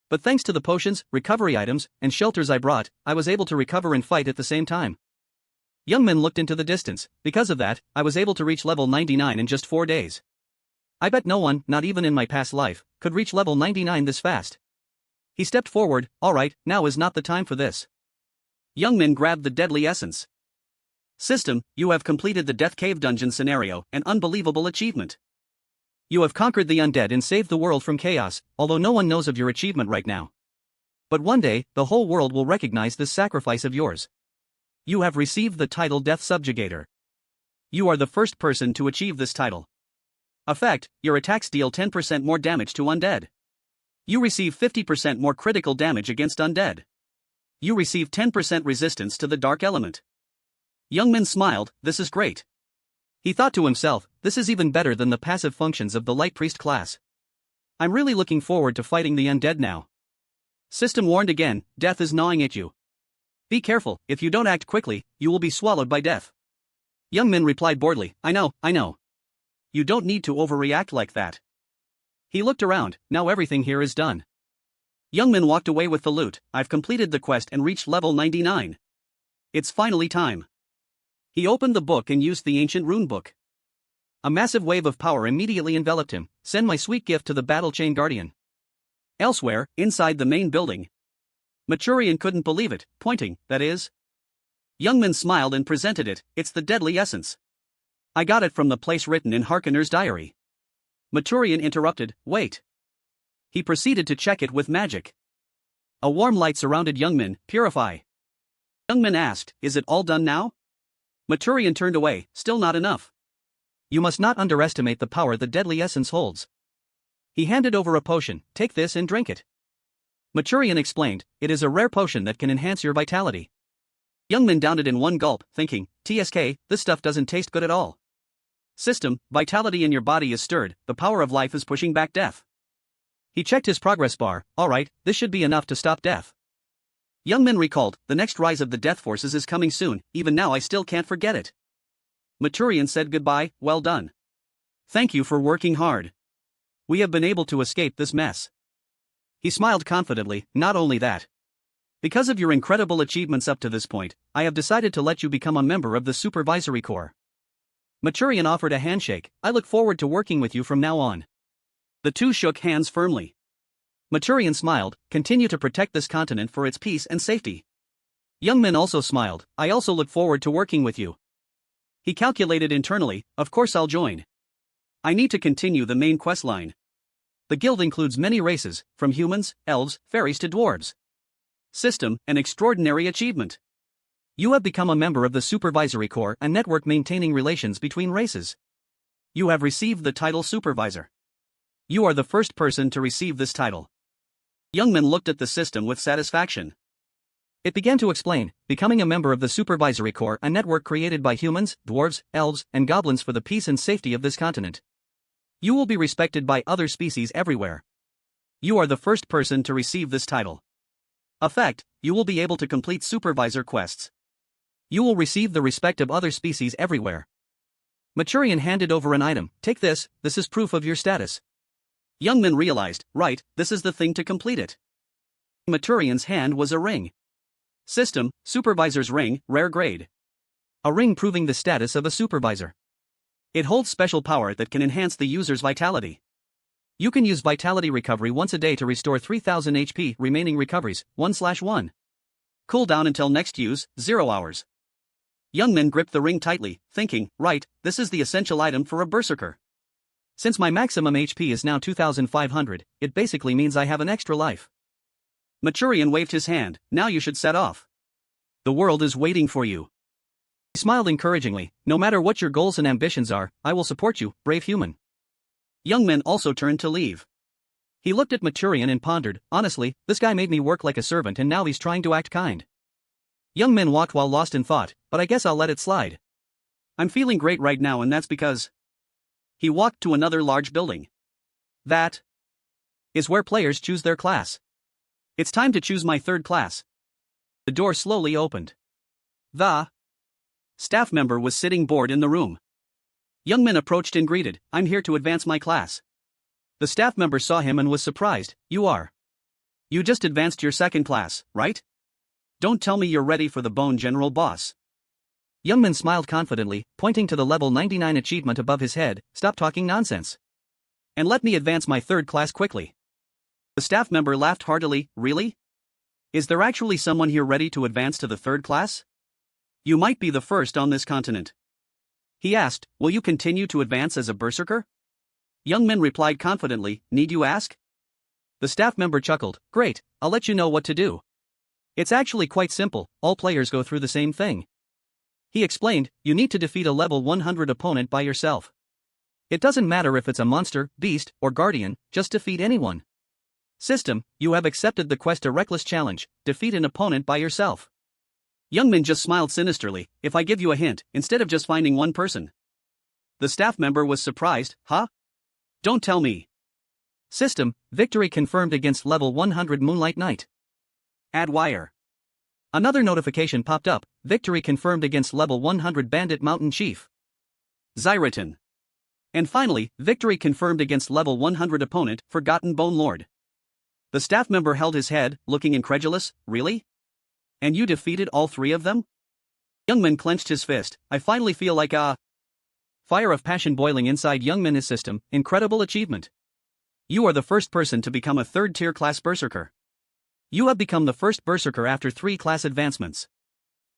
But thanks to the potions, recovery items, and shelters I brought, I was able to recover and fight at the same time. Youngman looked into the distance. Because of that, I was able to reach level 99 in just 4 days. I bet no one, not even in my past life, could reach level 99 this fast. He stepped forward. Alright, now is not the time for this. Youngman grabbed the deadly essence. System, you have completed the Death Cave Dungeon scenario, an unbelievable achievement. You have conquered the undead and saved the world from chaos, although no one knows of your achievement right now. But one day, the whole world will recognize this sacrifice of yours. You have received the title Death Subjugator. You are the first person to achieve this title. Effect, your attacks deal 10% more damage to undead. You receive 50% more critical damage against undead. You receive 10% resistance to the dark element. Youngman smiled, this is great. He thought to himself, this is even better than the passive functions of the Light Priest class. I'm really looking forward to fighting the undead now. System warned again, death is gnawing at you. Be careful, if you don't act quickly, you will be swallowed by death. Youngman replied boredly, I know. You don't need to overreact like that. He looked around, now everything here is done. Youngman walked away with the loot. I've completed the quest and reached level 99. It's finally time. He opened the book and used the ancient rune book. A massive wave of power immediately enveloped him. Send my sweet gift to the Battle Chain Guardian. Elsewhere, inside the main building, Maturian couldn't believe it, pointing, that is. Youngman smiled and presented it. It's the deadly essence. I got it from the place written in Harkonner's diary. Maturian interrupted, wait. He proceeded to check it with magic. A warm light surrounded Youngman. Purify. Youngman asked, is it all done now? Maturian turned away, still not enough. You must not underestimate the power the deadly essence holds. He handed over a potion, take this and drink it. Maturian explained, it is a rare potion that can enhance your vitality. Youngman downed it in one gulp, thinking, TSK, this stuff doesn't taste good at all. System, vitality in your body is stirred, the power of life is pushing back death. He checked his progress bar, alright, this should be enough to stop death. Youngman recalled, the next rise of the death forces is coming soon, even now I still can't forget it. Maturian said goodbye, well done. Thank you for working hard. We have been able to escape this mess. He smiled confidently, not only that. Because of your incredible achievements up to this point, I have decided to let you become a member of the Supervisory Corps. Maturian offered a handshake, I look forward to working with you from now on. The two shook hands firmly. Maturian smiled, continue to protect this continent for its peace and safety. Youngman also smiled, I also look forward to working with you. He calculated internally, of course I'll join. I need to continue the main quest line. The guild includes many races, from humans, elves, fairies to dwarves. System, an extraordinary achievement. You have become a member of the Supervisory Corps, a network maintaining relations between races. You have received the title Supervisor. You are the first person to receive this title. Youngman looked at the system with satisfaction. It began to explain, becoming a member of the Supervisory Corps, a network created by humans, dwarves, elves, and goblins for the peace and safety of this continent. You will be respected by other species everywhere. You are the first person to receive this title. Effect, you will be able to complete supervisor quests. You will receive the respect of other species everywhere. Maturian handed over an item, take this is proof of your status. Youngman realized, right, this is the thing to complete it. Maturian's hand was a ring. System, Supervisor's Ring, rare grade. A ring proving the status of a supervisor. It holds special power that can enhance the user's vitality. You can use vitality recovery once a day to restore 3000 HP, remaining recoveries, 1/1. Cooldown until next use, 0 hours. Youngman gripped the ring tightly, thinking, right, this is the essential item for a berserker. Since my maximum HP is now 2500, it basically means I have an extra life. Maturian waved his hand, now you should set off. The world is waiting for you. He smiled encouragingly, no matter what your goals and ambitions are, I will support you, brave human. Youngman also turned to leave. He looked at Maturian and pondered, honestly, this guy made me work like a servant and now he's trying to act kind. Youngman walked while lost in thought, but I guess I'll let it slide. I'm feeling great right now and that's because... He walked to another large building. That is where players choose their class. It's time to choose my third class. The door slowly opened. The staff member was sitting bored in the room. Youngman approached and greeted, I'm here to advance my class. The staff member saw him and was surprised, you are. You just advanced your second class, right? Don't tell me you're ready for the Bone General boss. Youngman smiled confidently, pointing to the level 99 achievement above his head, stop talking nonsense. And let me advance my third class quickly. The staff member laughed heartily, really? Is there actually someone here ready to advance to the third class? You might be the first on this continent. He asked, will you continue to advance as a berserker? Youngman replied confidently, need you ask? The staff member chuckled, great, I'll let you know what to do. It's actually quite simple, all players go through the same thing. He explained, you need to defeat a level 100 opponent by yourself. It doesn't matter if it's a monster, beast, or guardian, just defeat anyone. System, you have accepted the quest a reckless challenge, defeat an opponent by yourself. Youngman just smiled sinisterly, if I give you a hint, instead of just finding one person. The staff member was surprised, huh? Don't tell me. System, victory confirmed against level 100 Moonlight Knight. Add wire. Another notification popped up, victory confirmed against level 100 Bandit Mountain Chief. Zyraton. And finally, victory confirmed against level 100 opponent, Forgotten Bone Lord. The staff member held his head, looking incredulous, really? And you defeated all three of them? Youngman clenched his fist, I finally feel like a... Fire of passion boiling inside Youngman's system, incredible achievement. You are the first person to become a third-tier class berserker. You have become the first berserker after 3 class advancements.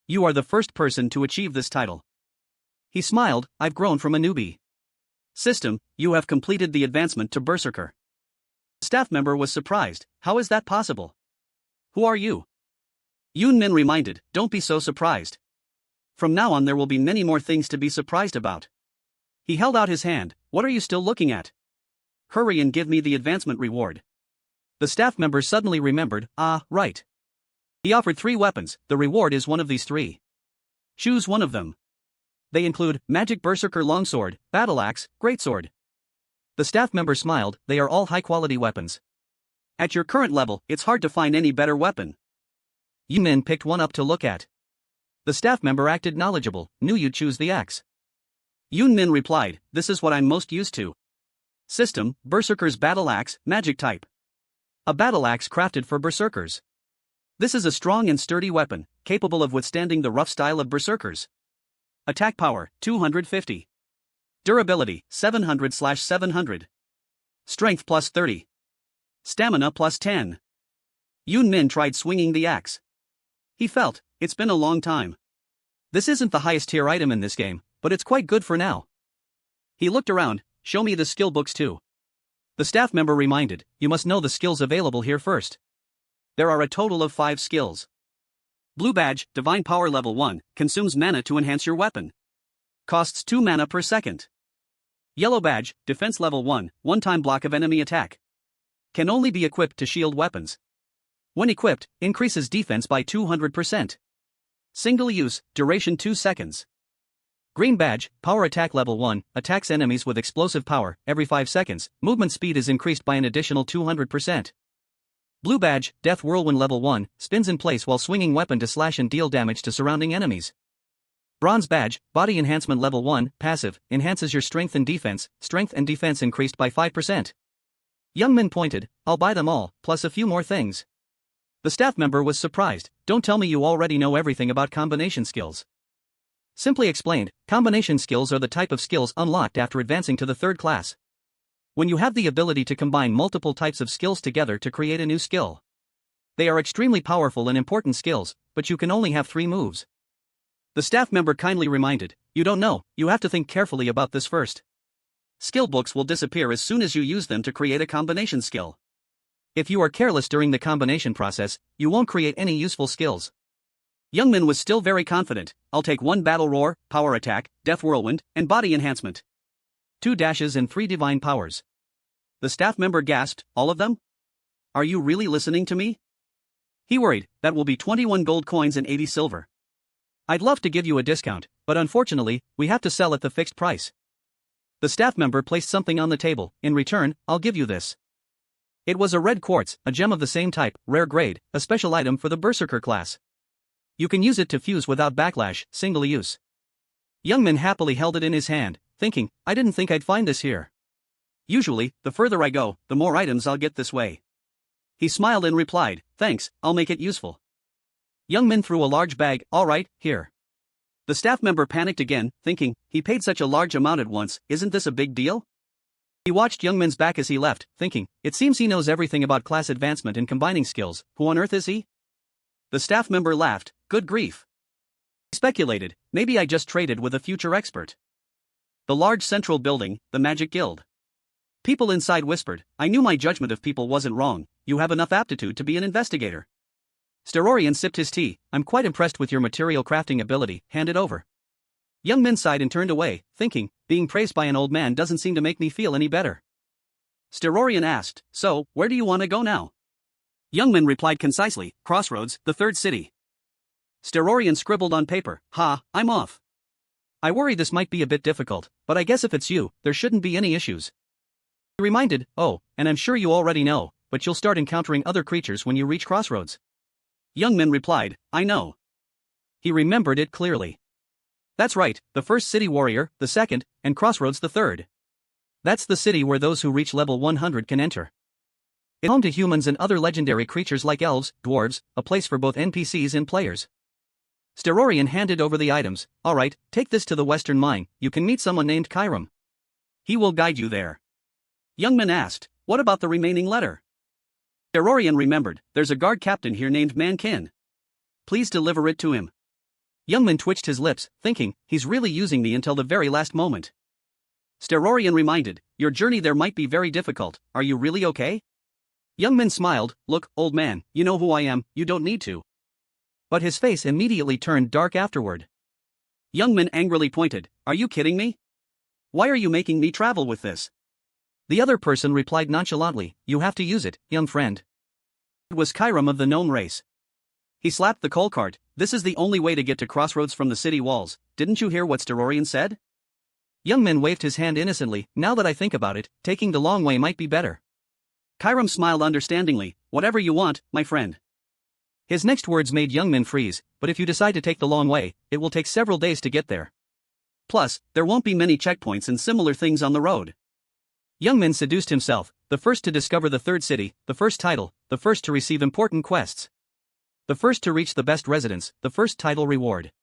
You are the first person to achieve this title. He smiled, I've grown from a newbie. System, you have completed the advancement to berserker. The staff member was surprised, how is that possible? Who are you? Min reminded, don't be so surprised. From now on there will be many more things to be surprised about. He held out his hand, what are you still looking at? Hurry and give me the advancement reward. The staff member suddenly remembered, right. He offered 3 weapons, the reward is one of these 3. Choose one of them. They include, magic berserker longsword, battle axe, greatsword. The staff member smiled, they are all high-quality weapons. At your current level, it's hard to find any better weapon. Min picked one up to look at. The staff member acted knowledgeable, knew you'd choose the axe. Min replied, this is what I'm most used to. System, berserker's battle axe, magic type. A battle axe crafted for berserkers. This is a strong and sturdy weapon, capable of withstanding the rough style of berserkers. Attack power, 250. Durability, 700/700. Strength plus 30. Stamina plus 10. Min tried swinging the axe. He felt, it's been a long time. This isn't the highest tier item in this game, but it's quite good for now. He looked around, show me the skill books too. The staff member reminded, you must know the skills available here first. There are a total of 5 skills. Blue badge, divine power level 1, consumes mana to enhance your weapon. Costs 2 mana per second. Yellow badge, defense level 1, one-time block of enemy attack. Can only be equipped to shield weapons. When equipped, increases defense by 200%. Single use, duration 2 seconds. Green badge, power attack level 1, attacks enemies with explosive power, every 5 seconds, movement speed is increased by an additional 200%. Blue badge, death whirlwind level 1, spins in place while swinging weapon to slash and deal damage to surrounding enemies. Bronze badge, body enhancement level 1, passive, enhances your strength and defense increased by 5%. Min pointed, I'll buy them all, plus a few more things. The staff member was surprised, don't tell me you already know everything about combination skills. Simply explained, combination skills are the type of skills unlocked after advancing to the 3rd class. When you have the ability to combine multiple types of skills together to create a new skill. They are extremely powerful and important skills, but you can only have 3 moves. The staff member kindly reminded, you don't know, you have to think carefully about this first. Skill books will disappear as soon as you use them to create a combination skill. If you are careless during the combination process, you won't create any useful skills. Min was still very confident, I'll take 1 battle roar, power attack, death whirlwind, and body enhancement. 2 dashes and 3 divine powers. The staff member gasped, all of them? Are you really listening to me? He worried, that will be 21 gold coins and 80 silver. I'd love to give you a discount, but unfortunately, we have to sell at the fixed price. The staff member placed something on the table, in return, I'll give you this. It was a red quartz, a gem of the same type, rare grade, a special item for the berserker class. You can use it to fuse without backlash, single use. Min happily held it in his hand, thinking, I didn't think I'd find this here. Usually, the further I go, the more items I'll get this way. He smiled and replied, thanks, I'll make it useful. Min threw a large bag, alright, here. The staff member panicked again, thinking, he paid such a large amount at once, isn't this a big deal? He watched Min's back as he left, thinking, it seems he knows everything about class advancement and combining skills, who on earth is he? The staff member laughed, good grief. He speculated, maybe I just traded with a future expert. The large central building, the Magic Guild. People inside whispered, I knew my judgment of people wasn't wrong, you have enough aptitude to be an investigator. Sterorian sipped his tea, I'm quite impressed with your material crafting ability, hand it over. Min sighed and turned away, thinking, being praised by an old man doesn't seem to make me feel any better. Sterorian asked, so, where do you want to go now? Min replied concisely, Crossroads, the 3rd city. Sterorian scribbled on paper, I'm off. I worry this might be a bit difficult, but I guess if it's you, there shouldn't be any issues. He reminded, and I'm sure you already know, but you'll start encountering other creatures when you reach Crossroads. Min replied, I know. He remembered it clearly. That's right, the 1st city warrior, the 2nd, and Crossroads the 3rd. That's the city where those who reach level 100 can enter. It's home to humans and other legendary creatures like elves, dwarves, a place for both NPCs and players. Sterorian handed over the items, alright, take this to the western mine, you can meet someone named Kyram. He will guide you there. Min asked, what about the remaining letter? Sterorian remembered, there's a guard captain here named Mankin. Please deliver it to him. Min twitched his lips, thinking, he's really using me until the very last moment. Sterorian reminded, your journey there might be very difficult, are you really okay? Min smiled, look, old man, you know who I am, you don't need to. But his face immediately turned dark afterward. Youngman angrily pointed, "Are you kidding me? Why are you making me travel with this?" The other person replied nonchalantly, "You have to use it, young friend." It was Kyram of the gnome race. He slapped the coal cart. "This is the only way to get to Crossroads from the city walls. Didn't you hear what Sterorian said?" Youngman waved his hand innocently. "Now that I think about it, taking the long way might be better." Kyram smiled understandingly. "Whatever you want, my friend." His next words made Youngman freeze, "But if you decide to take the long way, it will take several days to get there. Plus, there won't be many checkpoints and similar things on the road." Youngman seduced himself, the first to discover the third city, the first title, the first to receive important quests. The first to reach the best residence, the first title reward.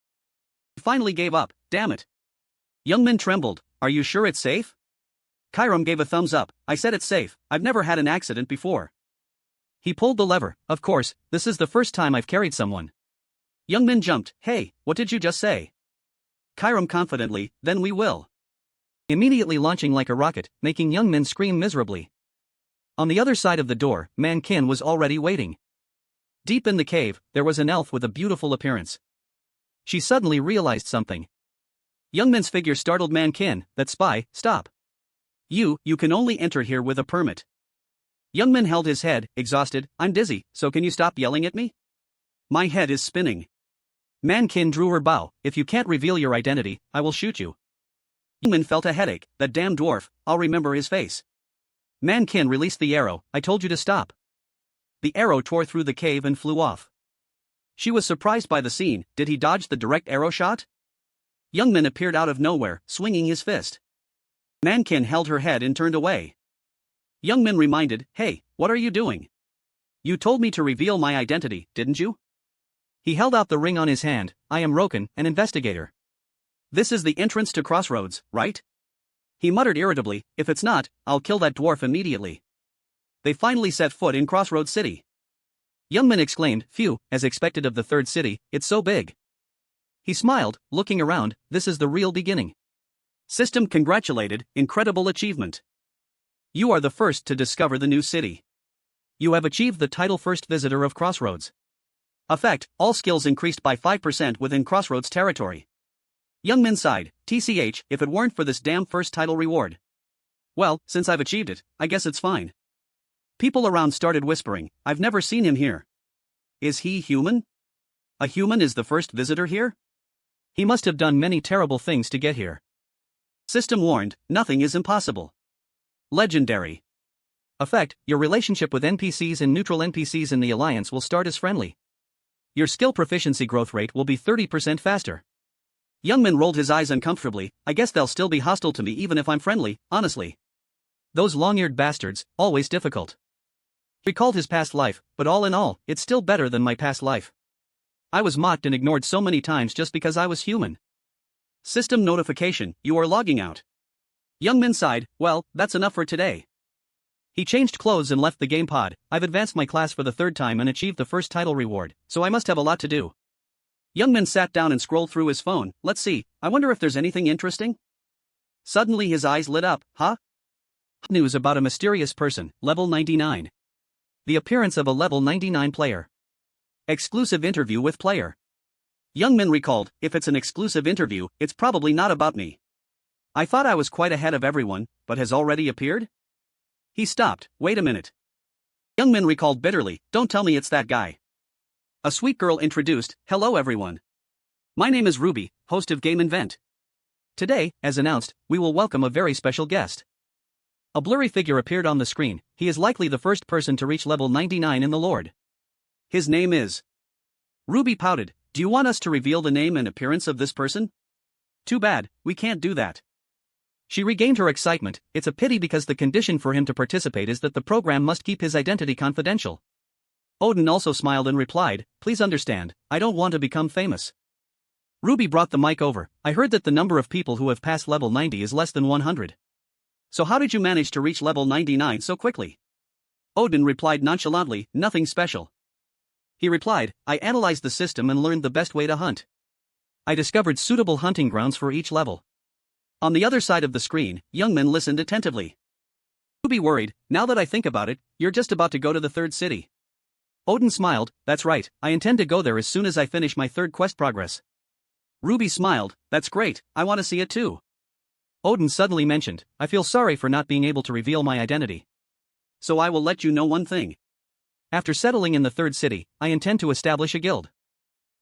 He finally gave up. "Damn it." Youngman trembled. "Are you sure it's safe?" Kyram gave a thumbs up. "I said it's safe, I've never had an accident before." He pulled the lever. "Of course, this is the first time I've carried someone." Youngman jumped. "Hey, what did you just say?" Kyram confidently, "Then we will." Immediately launching like a rocket, making Youngman scream miserably. On the other side of the door, Mankin was already waiting. Deep in the cave, there was an elf with a beautiful appearance. She suddenly realized something. Youngman's figure startled Mankin. "That spy, stop. You can only enter here with a permit." Youngman held his head, exhausted. "I'm dizzy, so can you stop yelling at me? My head is spinning." Mankin drew her bow. "If you can't reveal your identity, I will shoot you." Youngman felt a headache. "That damn dwarf, I'll remember his face." Mankin released the arrow. "I told you to stop." The arrow tore through the cave and flew off. She was surprised by the scene. Did he dodge the direct arrow shot? Youngman appeared out of nowhere, swinging his fist. Mankin held her head and turned away. Youngman reminded, "Hey, what are you doing? You told me to reveal my identity, didn't you?" He held out the ring on his hand. "I am Roken, an investigator. This is the entrance to Crossroads, right?" He muttered irritably, "If it's not, I'll kill that dwarf immediately." They finally set foot in Crossroads City. Youngman exclaimed, "Phew, as expected of the third city, it's so big." He smiled, looking around. "This is the real beginning." System congratulated, incredible achievement. You are the first to discover the new city. You have achieved the title First Visitor of Crossroads. Effect, all skills increased by 5% within Crossroads territory. Youngman sighed, "TCH, if it weren't for this damn first title reward. Well, since I've achieved it, I guess it's fine." People around started whispering, "I've never seen him here. Is he human? A human is the first visitor here? He must have done many terrible things to get here." System warned, "Nothing is impossible." Legendary. Effect, your relationship with NPCs and neutral NPCs in the Alliance will start as friendly. Your skill proficiency growth rate will be 30% faster. Youngman rolled his eyes uncomfortably. "I guess they'll still be hostile to me even if I'm friendly, honestly. Those long-eared bastards, always difficult." Recalled his past life, but all in all, it's still better than my past life. I was mocked and ignored so many times just because I was human. System notification, you are logging out. Youngman sighed, "Well, that's enough for today." He changed clothes and left the game pod. "I've advanced my class for the third time and achieved the first title reward, so I must have a lot to do." Youngman sat down and scrolled through his phone. "Let's see, I wonder if there's anything interesting?" Suddenly his eyes lit up. "Huh? News about a mysterious person, level 99. The appearance of a level 99 player. Exclusive interview with player." Youngman recalled, "If it's an exclusive interview, it's probably not about me. I thought I was quite ahead of everyone, but has already appeared?" He stopped. "Wait a minute." Youngman recalled bitterly, "Don't tell me it's that guy." A sweet girl introduced, "Hello everyone. My name is Ruby, host of Game Invent. Today, as announced, we will welcome a very special guest." A blurry figure appeared on the screen. He is likely the first person to reach level 99 in the Lord. His name is... Ruby pouted. "Do you want us to reveal the name and appearance of this person?" "Too bad, we can't do that." She regained her excitement. "It's a pity because the condition for him to participate is that the program must keep his identity confidential." Odin also smiled and replied, "Please understand, I don't want to become famous." Ruby brought the mic over. "I heard that the number of people who have passed level 90 is less than 100. So how did you manage to reach level 99 so quickly?" Odin replied nonchalantly, "Nothing special." He replied, "I analyzed the system and learned the best way to hunt. I discovered suitable hunting grounds for each level." On the other side of the screen, Youngman listened attentively. Ruby worried, "Now that I think about it, you're just about to go to the third city. Odin smiled, that's right, I intend to go there as soon as I finish my third quest progress. Ruby smiled, that's great, I want to see it too. Odin suddenly mentioned, I feel sorry for not being able to reveal my identity. So I will let you know one thing. After settling in the third city, I intend to establish a guild.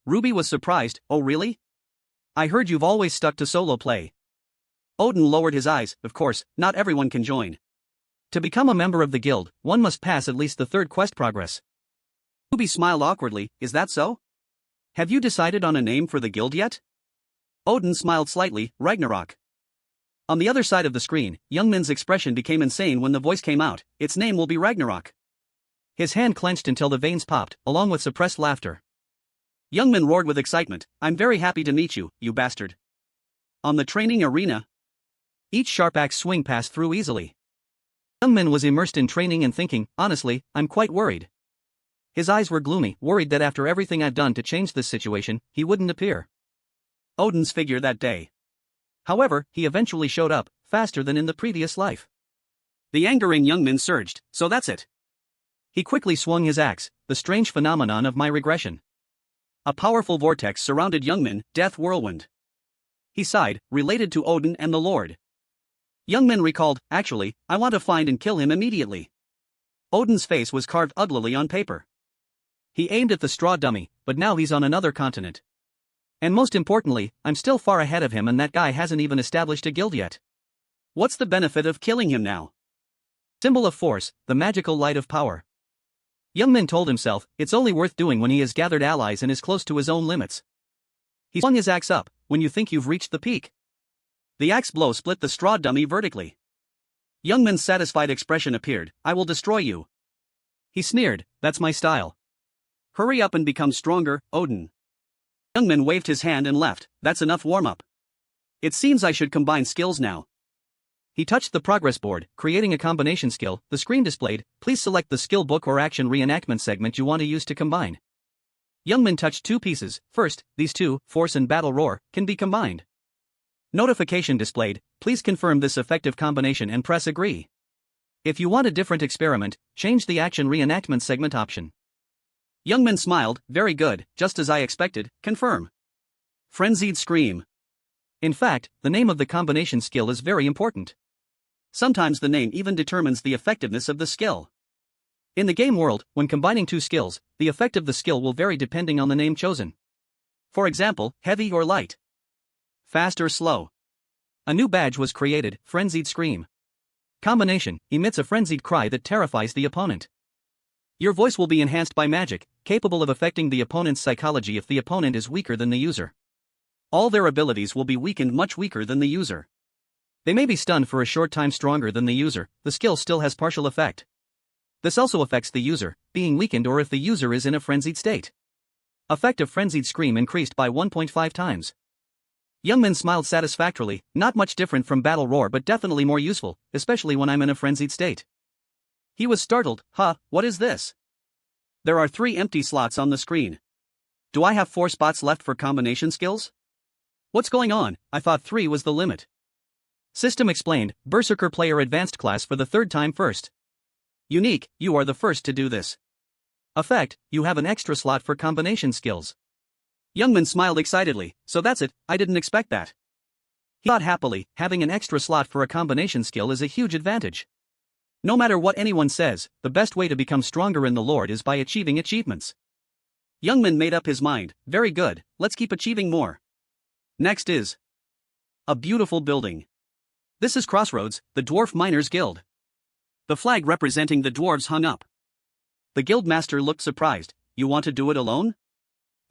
Ruby was surprised, oh really? I heard you've always stuck to solo play. Odin lowered his eyes, of course, not everyone can join. To become a member of the guild, one must pass at least the third quest progress. Ruby smiled awkwardly, is that so? Have you decided on a name for the guild yet? Odin smiled slightly, Ragnarok. On the other side of the screen, Youngmin's expression became insane when the voice came out, its name will be Ragnarok. His hand clenched until the veins popped, along with suppressed laughter. Youngmin roared with excitement, I'm very happy to meet you, you bastard. On the training arena, each sharp axe swing passed through easily. Youngmin was immersed in training and thinking, honestly, I'm quite worried. His eyes were gloomy, worried that after everything I've done to change this situation, he wouldn't appear. Odin's figure that day. However, he eventually showed up, faster than in the previous life. The anger in Youngmin surged, so that's it. He quickly swung his axe, the strange phenomenon of my regression. A powerful vortex surrounded Youngmin, Death Whirlwind. He sighed, related to Odin and the Lord. Youngmin recalled, actually, I want to find and kill him immediately. Odin's face was carved uglily on paper. He aimed at the straw dummy, but now he's on another continent. And most importantly, I'm still far ahead of him and that guy hasn't even established a guild yet. What's the benefit of killing him now? Symbol of force, the magical light of power. Youngmin told himself, it's only worth doing when he has gathered allies and is close to his own limits. He swung his axe up, when you think you've reached the peak. The axe blow split the straw dummy vertically. Youngmin's satisfied expression appeared, I will destroy you. He sneered, that's my style. Hurry up and become stronger, Odin. Youngmin waved his hand and left, that's enough warm-up. It seems I should combine skills now. He touched the progress board, creating a combination skill, the screen displayed, please select the skill book or action reenactment segment you want to use to combine. Youngmin touched two pieces, first, these two, force and battle roar, can be combined. Notification displayed, please confirm this effective combination and press agree. If you want a different experiment, change the action reenactment segment option. Youngmin smiled, very good, just as I expected, confirm. Frenzied scream. In fact, the name of the combination skill is very important. Sometimes the name even determines the effectiveness of the skill. In the game world, when combining two skills, the effect of the skill will vary depending on the name chosen. For example, heavy or light. Fast or slow. A new badge was created, Frenzied Scream. Combination, emits a frenzied cry that terrifies the opponent. Your voice will be enhanced by magic, capable of affecting the opponent's psychology if the opponent is weaker than the user. All their abilities will be weakened much weaker than the user. They may be stunned for a short time stronger than the user, the skill still has partial effect. This also affects the user, being weakened or if the user is in a frenzied state. Effect of Frenzied Scream increased by 1.5 times. Youngmin smiled satisfactorily, not much different from Battle Roar but definitely more useful, especially when I'm in a frenzied state. He was startled, what is this? There are 3 empty slots on the screen. Do I have 4 spots left for combination skills? What's going on? I thought 3 was the limit. System explained, Berserker player advanced class for the 3rd time first. Unique, you are the first to do this. Effect, you have an extra slot for combination skills. Youngmin smiled excitedly, so that's it, I didn't expect that. He thought happily, having an extra slot for a combination skill is a huge advantage. No matter what anyone says, the best way to become stronger in the Lord is by achieving achievements. Youngmin made up his mind, very good, let's keep achieving more. Next is a beautiful building. This is Crossroads, the Dwarf Miners Guild. The flag representing the dwarves hung up. The guildmaster looked surprised, you want to do it alone?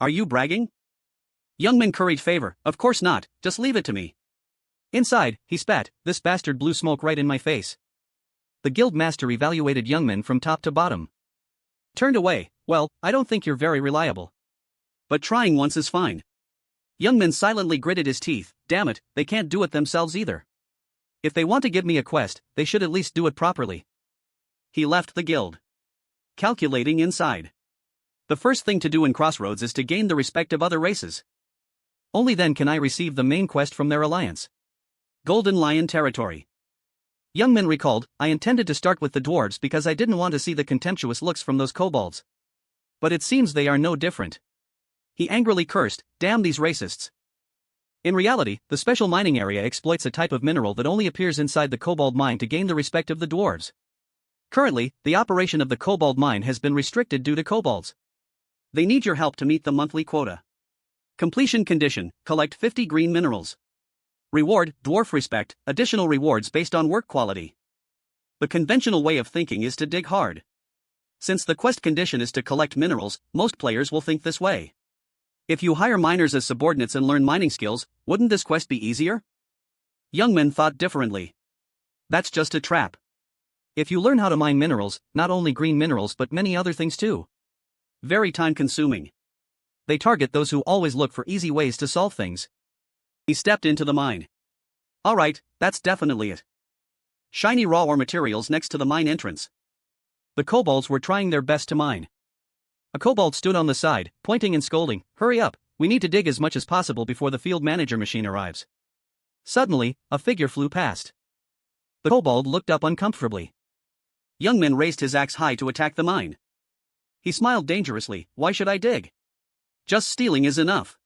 Are you bragging? Youngmin curried favor, of course not, just leave it to me. Inside, he spat, this bastard blew smoke right in my face. The guildmaster evaluated Youngmin from top to bottom. Turned away, well, I don't think you're very reliable. But trying once is fine. Youngmin silently gritted his teeth, damn it, they can't do it themselves either. If they want to give me a quest, they should at least do it properly. He left the guild. Calculating inside. The first thing to do in Crossroads is to gain the respect of other races. Only then can I receive the main quest from their alliance. Golden Lion Territory. Youngmin recalled, I intended to start with the dwarves because I didn't want to see the contemptuous looks from those kobolds. But it seems they are no different. He angrily cursed, "Damn these racists." In reality, the special mining area exploits a type of mineral that only appears inside the cobalt mine to gain the respect of the dwarves. Currently, the operation of the cobalt mine has been restricted due to kobolds. They need your help to meet the monthly quota. Completion condition: collect 50 green minerals. Reward: dwarf respect, additional rewards based on work quality. The conventional way of thinking is to dig hard. Since the quest condition is to collect minerals, most players will think this way. If you hire miners as subordinates and learn mining skills, wouldn't this quest be easier? Young men thought differently. That's just a trap. If you learn how to mine minerals, not only green minerals but many other things too. Very time-consuming. They target those who always look for easy ways to solve things. He stepped into the mine. Alright, that's definitely it. Shiny raw ore materials next to the mine entrance. The kobolds were trying their best to mine. A kobold stood on the side, pointing and scolding, "Hurry up, we need to dig as much as possible before the field manager machine arrives." Suddenly, a figure flew past. The kobold looked up uncomfortably. Young man raised his axe high to attack the mine. He smiled dangerously, "Why should I dig? Just stealing is enough."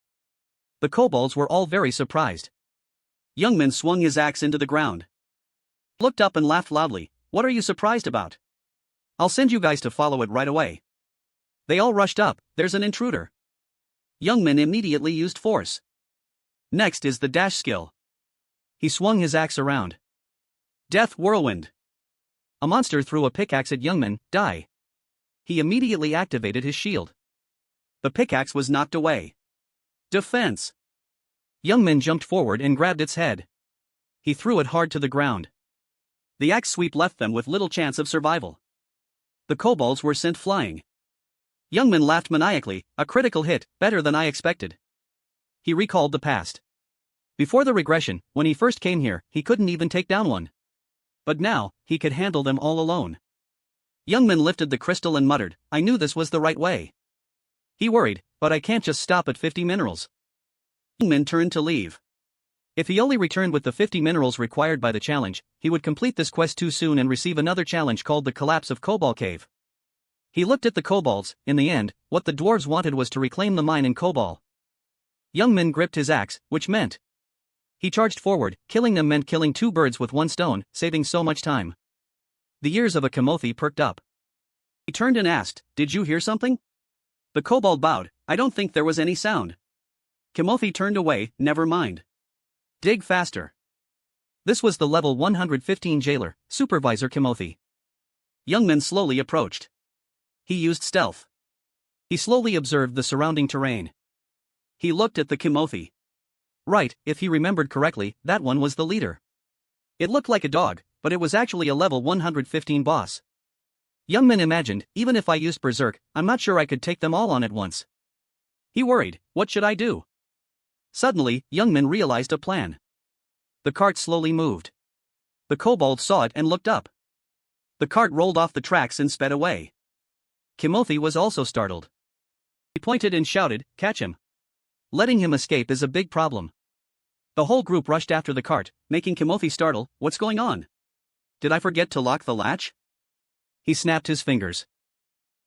The kobolds were all very surprised. Young man swung his axe into the ground. Looked up and laughed loudly, "What are you surprised about? I'll send you guys to follow it right away." They all rushed up, "There's an intruder." Young man immediately used force. Next is the dash skill. He swung his axe around. Death Whirlwind. A monster threw a pickaxe at Youngman, "Die." He immediately activated his shield. The pickaxe was knocked away. Defense. Youngman jumped forward and grabbed its head. He threw it hard to the ground. The axe sweep left them with little chance of survival. The kobolds were sent flying. Youngman laughed maniacally, "A critical hit, better than I expected." He recalled the past. Before the regression, when he first came here, he couldn't even take down one. But now, he could handle them all alone. Youngman lifted the crystal and muttered, "I knew this was the right way." He worried, "But I can't just stop at 50 minerals." Youngman turned to leave. If he only returned with the 50 minerals required by the challenge, he would complete this quest too soon and receive another challenge called the Collapse of Cobalt Cave. He looked at the kobolds. In the end, what the dwarves wanted was to reclaim the mine in Cobalt. Youngman gripped his axe, which meant he charged forward. Killing them meant killing two birds with one stone, saving so much time. The ears of a Kamothi perked up. He turned and asked, "Did you hear something?" The kobold bowed, "I don't think there was any sound." Kamothi turned away, "Never mind. Dig faster." This was the level 115 jailer, Supervisor Kamothi. Youngman slowly approached. He used stealth. He slowly observed the surrounding terrain. He looked at the Kamothi. Right, if he remembered correctly, that one was the leader. It looked like a dog, but it was actually a level 115 boss. Youngman imagined, "Even if I used berserk, I'm not sure I could take them all on at once." He worried, "What should I do?" Suddenly, Youngman realized a plan. The cart slowly moved. The kobold saw it and looked up. The cart rolled off the tracks and sped away. Kamothi was also startled. He pointed and shouted, "Catch him." Letting him escape is a big problem. The whole group rushed after the cart, making Kamothi startle, "What's going on? Did I forget to lock the latch?" He snapped his fingers.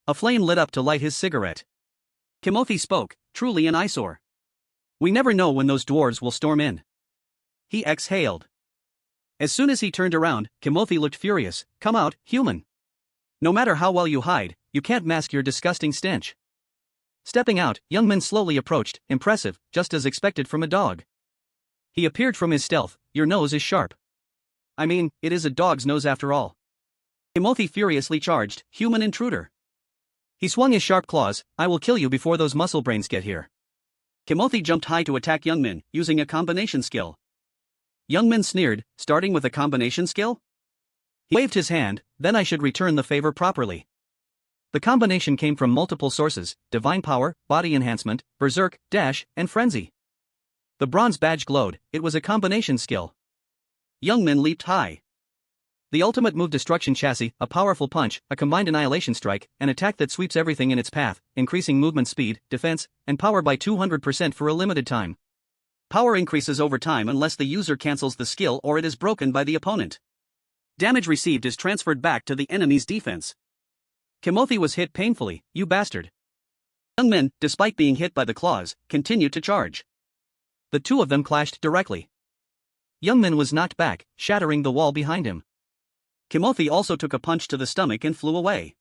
A flame lit up to light his cigarette. Kamothi spoke, "Truly an eyesore. We never know when those dwarves will storm in." He exhaled. As soon as he turned around, Kamothi looked furious, "Come out, human. No matter how well you hide, you can't mask your disgusting stench." Stepping out, Youngman slowly approached, impressive, just as expected from a dog. He appeared from his stealth, "Your nose is sharp." I mean, it is a dog's nose after all. Kamothi furiously charged, "Human intruder." He swung his sharp claws, "I will kill you before those muscle brains get here." Kamothi jumped high to attack Youngman, using a combination skill. Youngman sneered, "Starting with a combination skill?" He waved his hand, "Then I should return the favor properly." The combination came from multiple sources: divine power, body enhancement, berserk, dash, and frenzy. The bronze badge glowed. It was a combination skill. Youngman leaped high. The ultimate move: destruction chassis, a powerful punch, a combined annihilation strike, an attack that sweeps everything in its path, increasing movement speed, defense, and power by 200% for a limited time. Power increases over time unless the user cancels the skill or it is broken by the opponent. Damage received is transferred back to the enemy's defense. Kamothi was hit painfully, "You bastard. Young men, despite being hit by the claws, continued to charge. The two of them clashed directly. Youngmin was knocked back, shattering the wall behind him. Kimothy also took a punch to the stomach and flew away.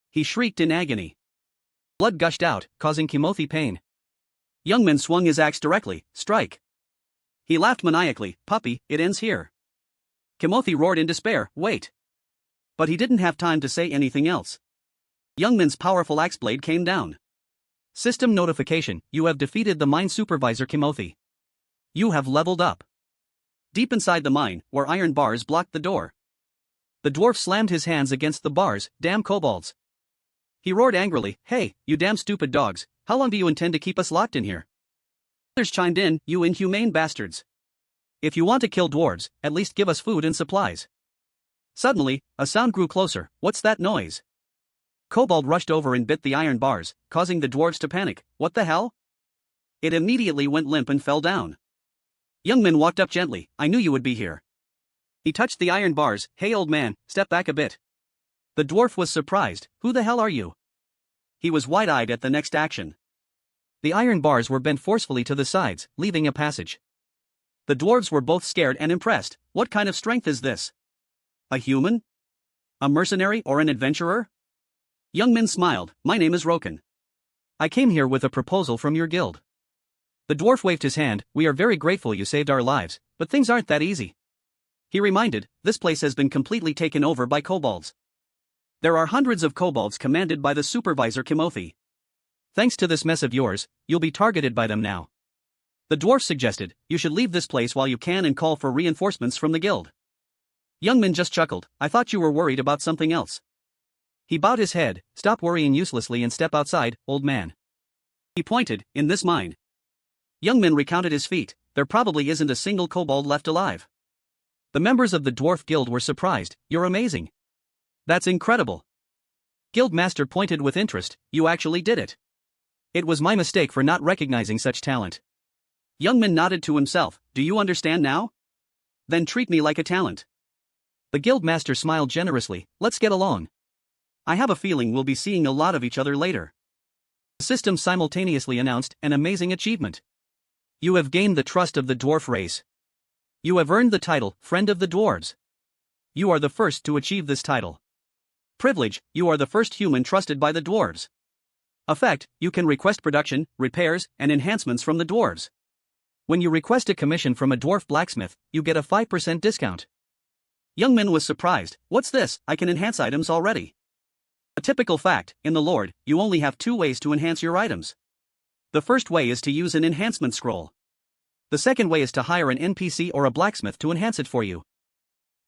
He shrieked in agony. Blood gushed out, causing Kimothy pain. Youngmin swung his axe directly, strike. He laughed maniacally, puppy, it ends here. Kimothy roared in despair, wait. But he didn't have time to say anything else. Youngmin's powerful axe blade came down. System notification, you have defeated the mine supervisor Kimothy. You have leveled up. Deep inside the mine, where iron bars blocked the door. The dwarf slammed his hands against the bars, damn kobolds. He roared angrily, hey, you damn stupid dogs, how long do you intend to keep us locked in here? Others chimed in, you inhumane bastards. If you want to kill dwarves, at least give us food and supplies. Suddenly, a sound grew closer, what's that noise? Kobold rushed over and bit the iron bars, causing the dwarves to panic, what the hell? It immediately went limp and fell down. Youngmin walked up gently, I knew you would be here. He touched the iron bars, hey old man, step back a bit. The dwarf was surprised, who the hell are you? He was wide-eyed at the next action. The iron bars were bent forcefully to the sides, leaving a passage. The dwarves were both scared and impressed, what kind of strength is this? A human? A mercenary or an adventurer? Youngmin smiled, my name is Roken. I came here with a proposal from your guild. The dwarf waved his hand, we are very grateful you saved our lives, but things aren't that easy. He reminded, this place has been completely taken over by kobolds. There are hundreds of kobolds commanded by the supervisor Kimothy. Thanks to this mess of yours, you'll be targeted by them now. The dwarf suggested, you should leave this place while you can and call for reinforcements from the guild. Youngmin just chuckled, I thought you were worried about something else. He bowed his head, stop worrying uselessly and step outside, old man. He pointed, in this mine. Youngmin recounted his feat, there probably isn't a single kobold left alive. The members of the dwarf guild were surprised, you're amazing. That's incredible. Guildmaster pointed with interest, you actually did it. It was my mistake for not recognizing such talent. Youngmin nodded to himself, do you understand now? Then treat me like a talent. The guildmaster smiled generously, let's get along. I have a feeling we'll be seeing a lot of each other later. The system simultaneously announced an amazing achievement. You have gained the trust of the dwarf race. You have earned the title, Friend of the Dwarves. You are the first to achieve this title. Privilege, you are the first human trusted by the dwarves. Effect, you can request production, repairs, and enhancements from the dwarves. When you request a commission from a dwarf blacksmith, you get a 5% discount. Youngmin was surprised, what's this, I can enhance items already. A typical fact, in the Lord, you only have 2 ways to enhance your items. The first way is to use an enhancement scroll. The second way is to hire an NPC or a blacksmith to enhance it for you.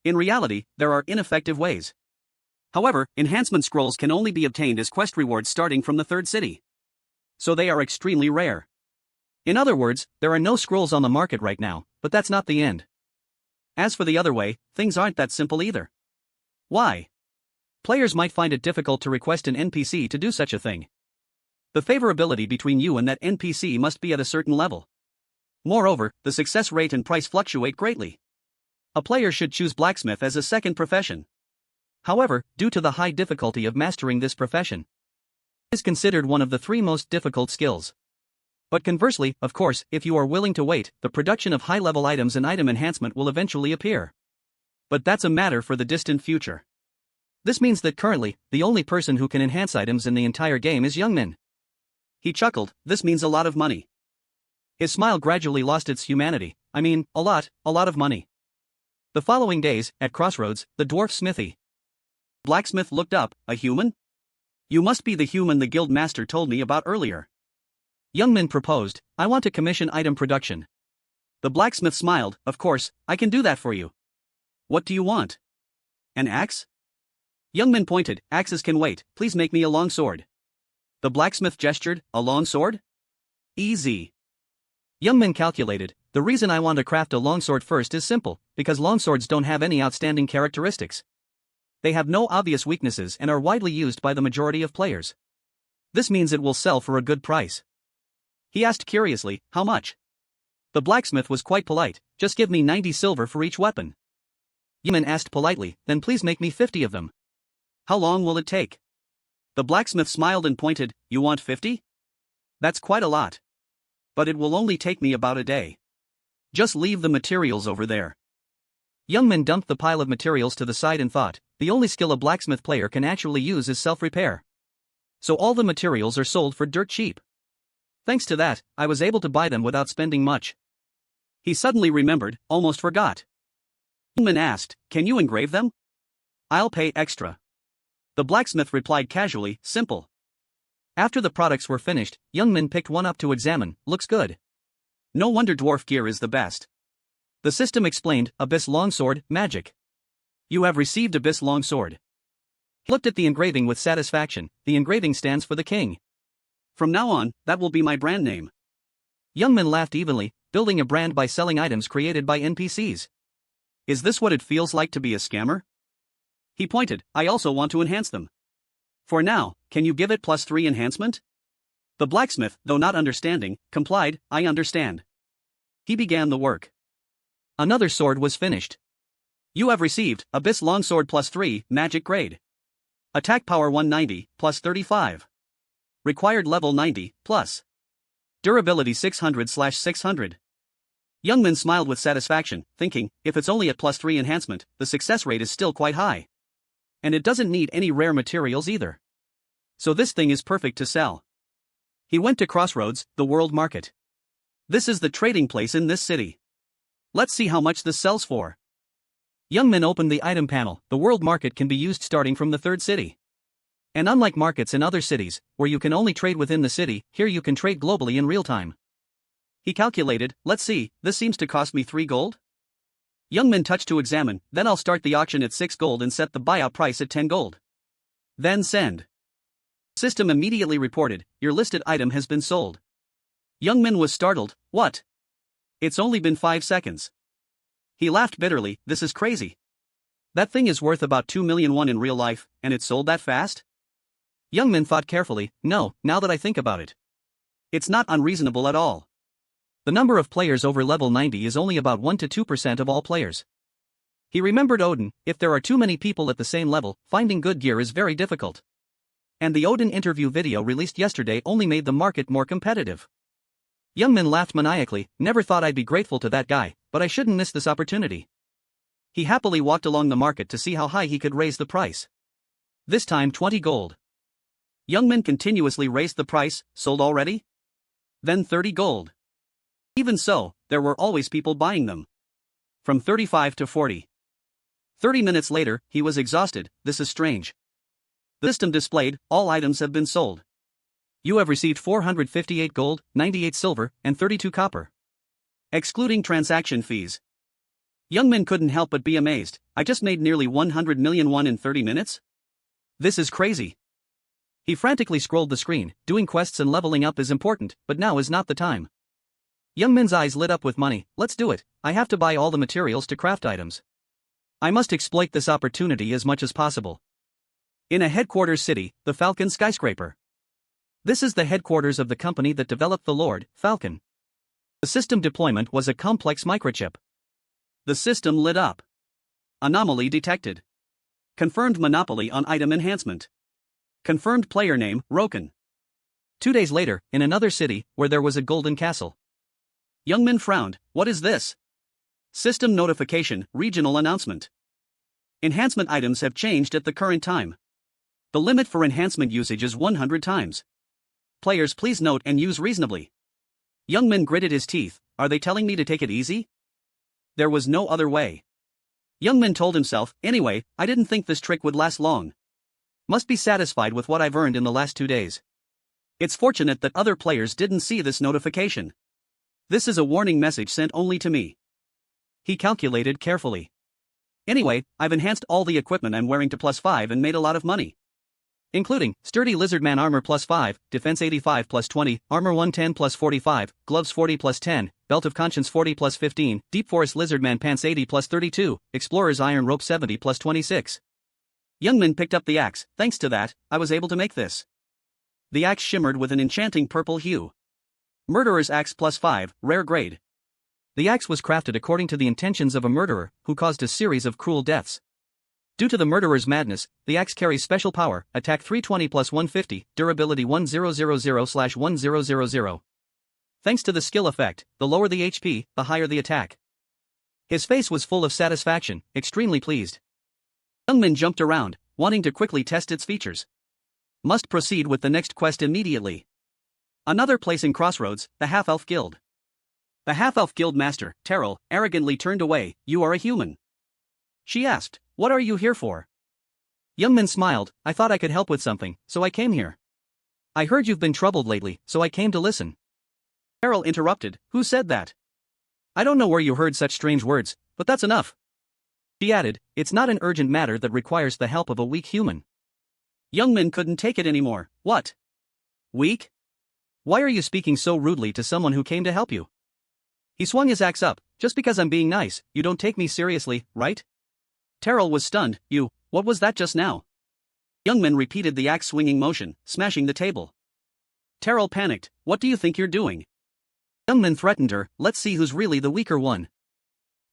In reality, there are ineffective ways. However, enhancement scrolls can only be obtained as quest rewards starting from the 3rd city. So they are extremely rare. In other words, there are no scrolls on the market right now, but that's not the end. As for the other way, things aren't that simple either. Why? Players might find it difficult to request an NPC to do such a thing. The favorability between you and that NPC must be at a certain level. Moreover, the success rate and price fluctuate greatly. A player should choose blacksmith as a second profession. However, due to the high difficulty of mastering this profession, it is considered one of the 3 most difficult skills. But conversely, of course, if you are willing to wait, the production of high-level items and item enhancement will eventually appear. But that's a matter for the distant future. This means that currently, the only person who can enhance items in the entire game is Youngmin. He chuckled, this means a lot of money. His smile gradually lost its humanity, I mean, a lot of money. The following days, at Crossroads, the dwarf smithy. Blacksmith looked up, a human? You must be the human the guild master told me about earlier. Youngmin proposed, I want to commission item production. The blacksmith smiled, of course, I can do that for you. What do you want? An axe? Youngmin pointed, axes can wait, please make me a long sword. The blacksmith gestured, a long sword? Easy. Youngmin calculated, the reason I want to craft a longsword first is simple, because longswords don't have any outstanding characteristics. They have no obvious weaknesses and are widely used by the majority of players. This means it will sell for a good price. He asked curiously, how much? The blacksmith was quite polite, just give me 90 silver for each weapon. Youngmin asked politely, then please make me 50 of them. How long will it take? The blacksmith smiled and pointed, you want 50? That's quite a lot. But it will only take me about a day. Just leave the materials over there. Youngmin dumped the pile of materials to the side and thought, the only skill a blacksmith player can actually use is self-repair. So all the materials are sold for dirt cheap. Thanks to that, I was able to buy them without spending much. He suddenly remembered, almost forgot. Youngmin asked, can you engrave them? I'll pay extra. The blacksmith replied casually, simple. After the products were finished, Youngmin picked one up to examine, looks good. No wonder dwarf gear is the best. The system explained, Abyss Longsword, magic. You have received Abyss Longsword. He looked at the engraving with satisfaction, the engraving stands for the king. From now on, that will be my brand name. Youngmin laughed evenly, building a brand by selling items created by NPCs. Is this what it feels like to be a scammer? He pointed, I also want to enhance them. For now, can you give it +3 enhancement? The blacksmith, though not understanding, complied, I understand. He began the work. Another sword was finished. You have received Abyss Longsword +3, magic grade. Attack power 190, +35. Required level 90, plus. Durability 600/600. Youngmin smiled with satisfaction, thinking, if it's only at +3 enhancement, the success rate is still quite high. And it doesn't need any rare materials either. So this thing is perfect to sell. He went to Crossroads, the world market. This is the trading place in this city. Let's see how much this sells for. Youngmin opened the item panel. The world market can be used starting from the third city. And unlike markets in other cities, where you can only trade within the city, here you can trade globally in real time. He calculated, let's see, this seems to cost me 3 gold? Youngmin touched to examine, then I'll start the auction at 6 gold and set the buyout price at 10 gold. Then send. System immediately reported, your listed item has been sold. Youngmin was startled, what? It's only been 5 seconds. He laughed bitterly, this is crazy. That thing is worth about 2 million won in real life, and it sold that fast? Youngmin thought carefully, no, now that I think about it. It's not unreasonable at all. The number of players over level 90 is only about 1 to 2% of all players. He remembered Odin, if there are too many people at the same level, finding good gear is very difficult. And the Odin interview video released yesterday only made the market more competitive. Youngmin laughed maniacally, never thought I'd be grateful to that guy, but I shouldn't miss this opportunity. He happily walked along the market to see how high he could raise the price. This time 20 gold. Youngmin continuously raised the price, sold already? Then 30 gold. Even so, there were always people buying them. From 35 to 40. 30 minutes later, he was exhausted, this is strange. The system displayed, all items have been sold. You have received 458 gold, 98 silver, and 32 copper. Excluding transaction fees. Youngmin couldn't help but be amazed, I just made nearly 100 million won in 30 minutes? This is crazy. He frantically scrolled the screen, doing quests and leveling up is important, but now is not the time. Youngmin's eyes lit up with money, let's do it, I have to buy all the materials to craft items. I must exploit this opportunity as much as possible. In a headquarters city, the Falcon Skyscraper. This is the headquarters of the company that developed the Lord, Falcon. The system deployment was a complex microchip. The system lit up. Anomaly detected. Confirmed monopoly on item enhancement. Confirmed player name, Roken. 2 days later, in another city, where there was a golden castle. Youngmin frowned, what is this? System notification, regional announcement. Enhancement items have changed at the current time. The limit for enhancement usage is 100 times. Players please note and use reasonably. Youngmin gritted his teeth, are they telling me to take it easy? There was no other way. Youngmin told himself, anyway, I didn't think this trick would last long. Must be satisfied with what I've earned in the last 2 days. It's fortunate that other players didn't see this notification. This is a warning message sent only to me. He calculated carefully. Anyway, I've enhanced all the equipment I'm wearing to +5 and made a lot of money. Including, sturdy lizardman armor +5, defense 85 +20, armor 110 +45, gloves 40 +10, belt of conscience 40 +15, deep forest lizardman pants 80 +32, explorer's iron rope 70 +26. Youngmin picked up the axe, thanks to that, I was able to make this. The axe shimmered with an enchanting purple hue. Murderer's axe +5, rare grade. The axe was crafted according to the intentions of a murderer, who caused a series of cruel deaths. Due to the murderer's madness, the axe carries special power, attack 320 plus 150, durability 1000/1000. Thanks to the skill effect, the lower the HP, the higher the attack. His face was full of satisfaction, extremely pleased. Youngmin jumped around, wanting to quickly test its features. Must proceed with the next quest immediately. Another place in Crossroads, the Half-Elf Guild. The Half-Elf Guild Master, Terrell, arrogantly turned away. "You are a human?" She asked. "What are you here for?" Youngmin smiled. "I thought I could help with something, so I came here. I heard you've been troubled lately, so I came to listen." Terrell interrupted. "Who said that?" "I don't know where you heard such strange words, but that's enough." She added, "It's not an urgent matter that requires the help of a weak human." Youngmin couldn't take it anymore. "What? Weak? Why are you speaking so rudely to someone who came to help you?" He swung his axe up. "Just because I'm being nice, you don't take me seriously, right?" Terrell was stunned. What was that just now?" Youngmin repeated the axe swinging motion, smashing the table. Terrell panicked. "What do you think you're doing?" Youngmin threatened her. "Let's see who's really the weaker one."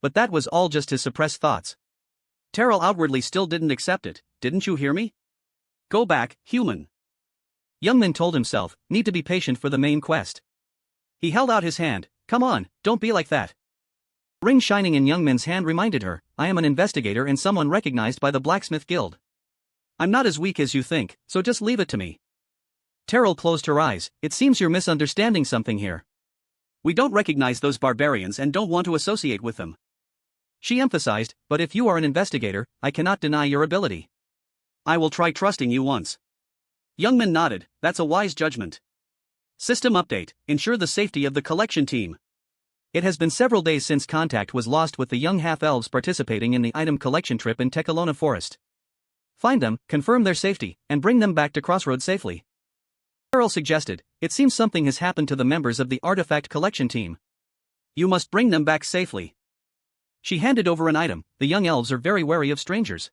But that was all just his suppressed thoughts. Terrell outwardly still didn't accept it. "Didn't you hear me? Go back, human." Youngmin told himself, need to be patient for the main quest. He held out his hand. "Come on, don't be like that." The ring shining in Youngmin's hand reminded her, "I am an investigator and someone recognized by the Blacksmith Guild. I'm not as weak as you think, so just leave it to me." Terrell closed her eyes. "It seems you're misunderstanding something here. We don't recognize those barbarians and don't want to associate with them." She emphasized, "But if you are an investigator, I cannot deny your ability. I will try trusting you once." Youngmin nodded. "That's a wise judgment. System update, ensure the safety of the collection team." It has been several days since contact was lost with the young half-elves participating in the item collection trip in Tekalona Forest. Find them, confirm their safety, and bring them back to Crossroads safely. Terrell suggested, "It seems something has happened to the members of the artifact collection team. You must bring them back safely." She handed over an item. The young elves are very wary of strangers.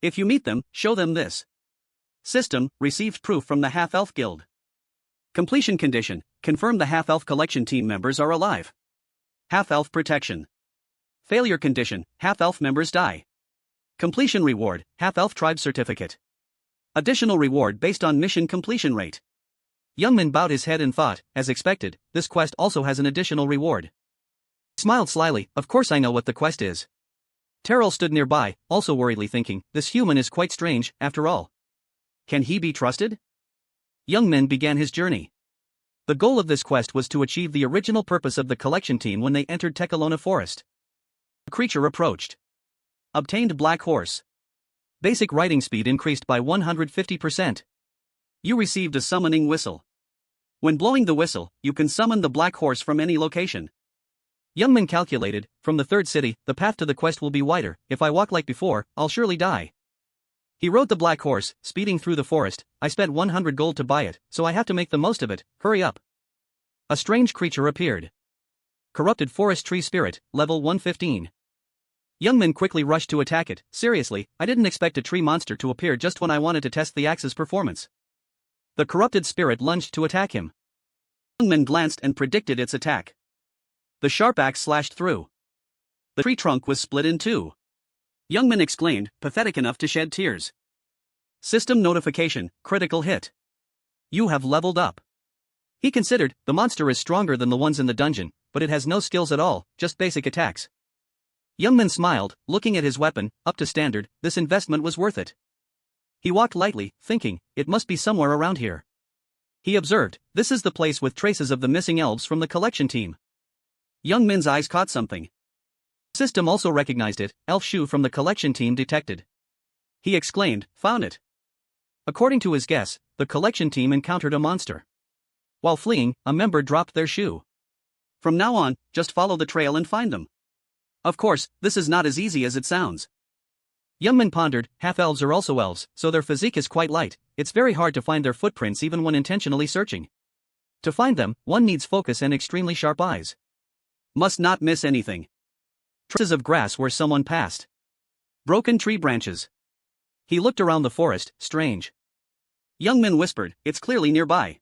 If you meet them, show them this. System, received proof from the Half-Elf Guild. Completion condition, confirm the Half-Elf collection team members are alive. Half-Elf protection. Failure condition, Half-Elf members die. Completion reward, Half-Elf tribe certificate. Additional reward based on mission completion rate. Youngmin bowed his head and thought, as expected, this quest also has an additional reward. He smiled slyly. "Of course I know what the quest is." Terrell stood nearby, also worriedly thinking, this human is quite strange, after all. Can he be trusted? Youngmin began his journey. The goal of this quest was to achieve the original purpose of the collection team when they entered Tekalona Forest. A creature approached. Obtained Black Horse. Basic riding speed increased by 150%. You received a summoning whistle. When blowing the whistle, you can summon the Black Horse from any location. Youngmin calculated, from the third city, the path to the quest will be wider. If I walk like before, I'll surely die. He rode the Black Horse, speeding through the forest. I spent 100 gold to buy it, so I have to make the most of it. Hurry up. A strange creature appeared. Corrupted Forest Tree Spirit, level 115. Youngmin quickly rushed to attack it. Seriously, I didn't expect a tree monster to appear just when I wanted to test the axe's performance. The corrupted spirit lunged to attack him. Youngmin glanced and predicted its attack. The sharp axe slashed through. The tree trunk was split in two. Youngmin exclaimed, pathetic enough to shed tears. System notification, critical hit. You have leveled up. He considered, the monster is stronger than the ones in the dungeon, but it has no skills at all, just basic attacks. Youngmin smiled, looking at his weapon, up to standard, this investment was worth it. He walked lightly, thinking, it must be somewhere around here. He observed, this is the place with traces of the missing elves from the collection team. Youngmin's eyes caught something. The system also recognized it, elf shoe from the collection team detected. He exclaimed, found it. According to his guess, the collection team encountered a monster. While fleeing, a member dropped their shoe. From now on, just follow the trail and find them. Of course, this is not as easy as it sounds. Youngmin pondered, half-elves are also elves, so their physique is quite light, it's very hard to find their footprints even when intentionally searching. To find them, one needs focus and extremely sharp eyes. Must not miss anything. Traces of grass where someone passed. Broken tree branches. He looked around the forest, strange. Youngmin whispered, it's clearly nearby.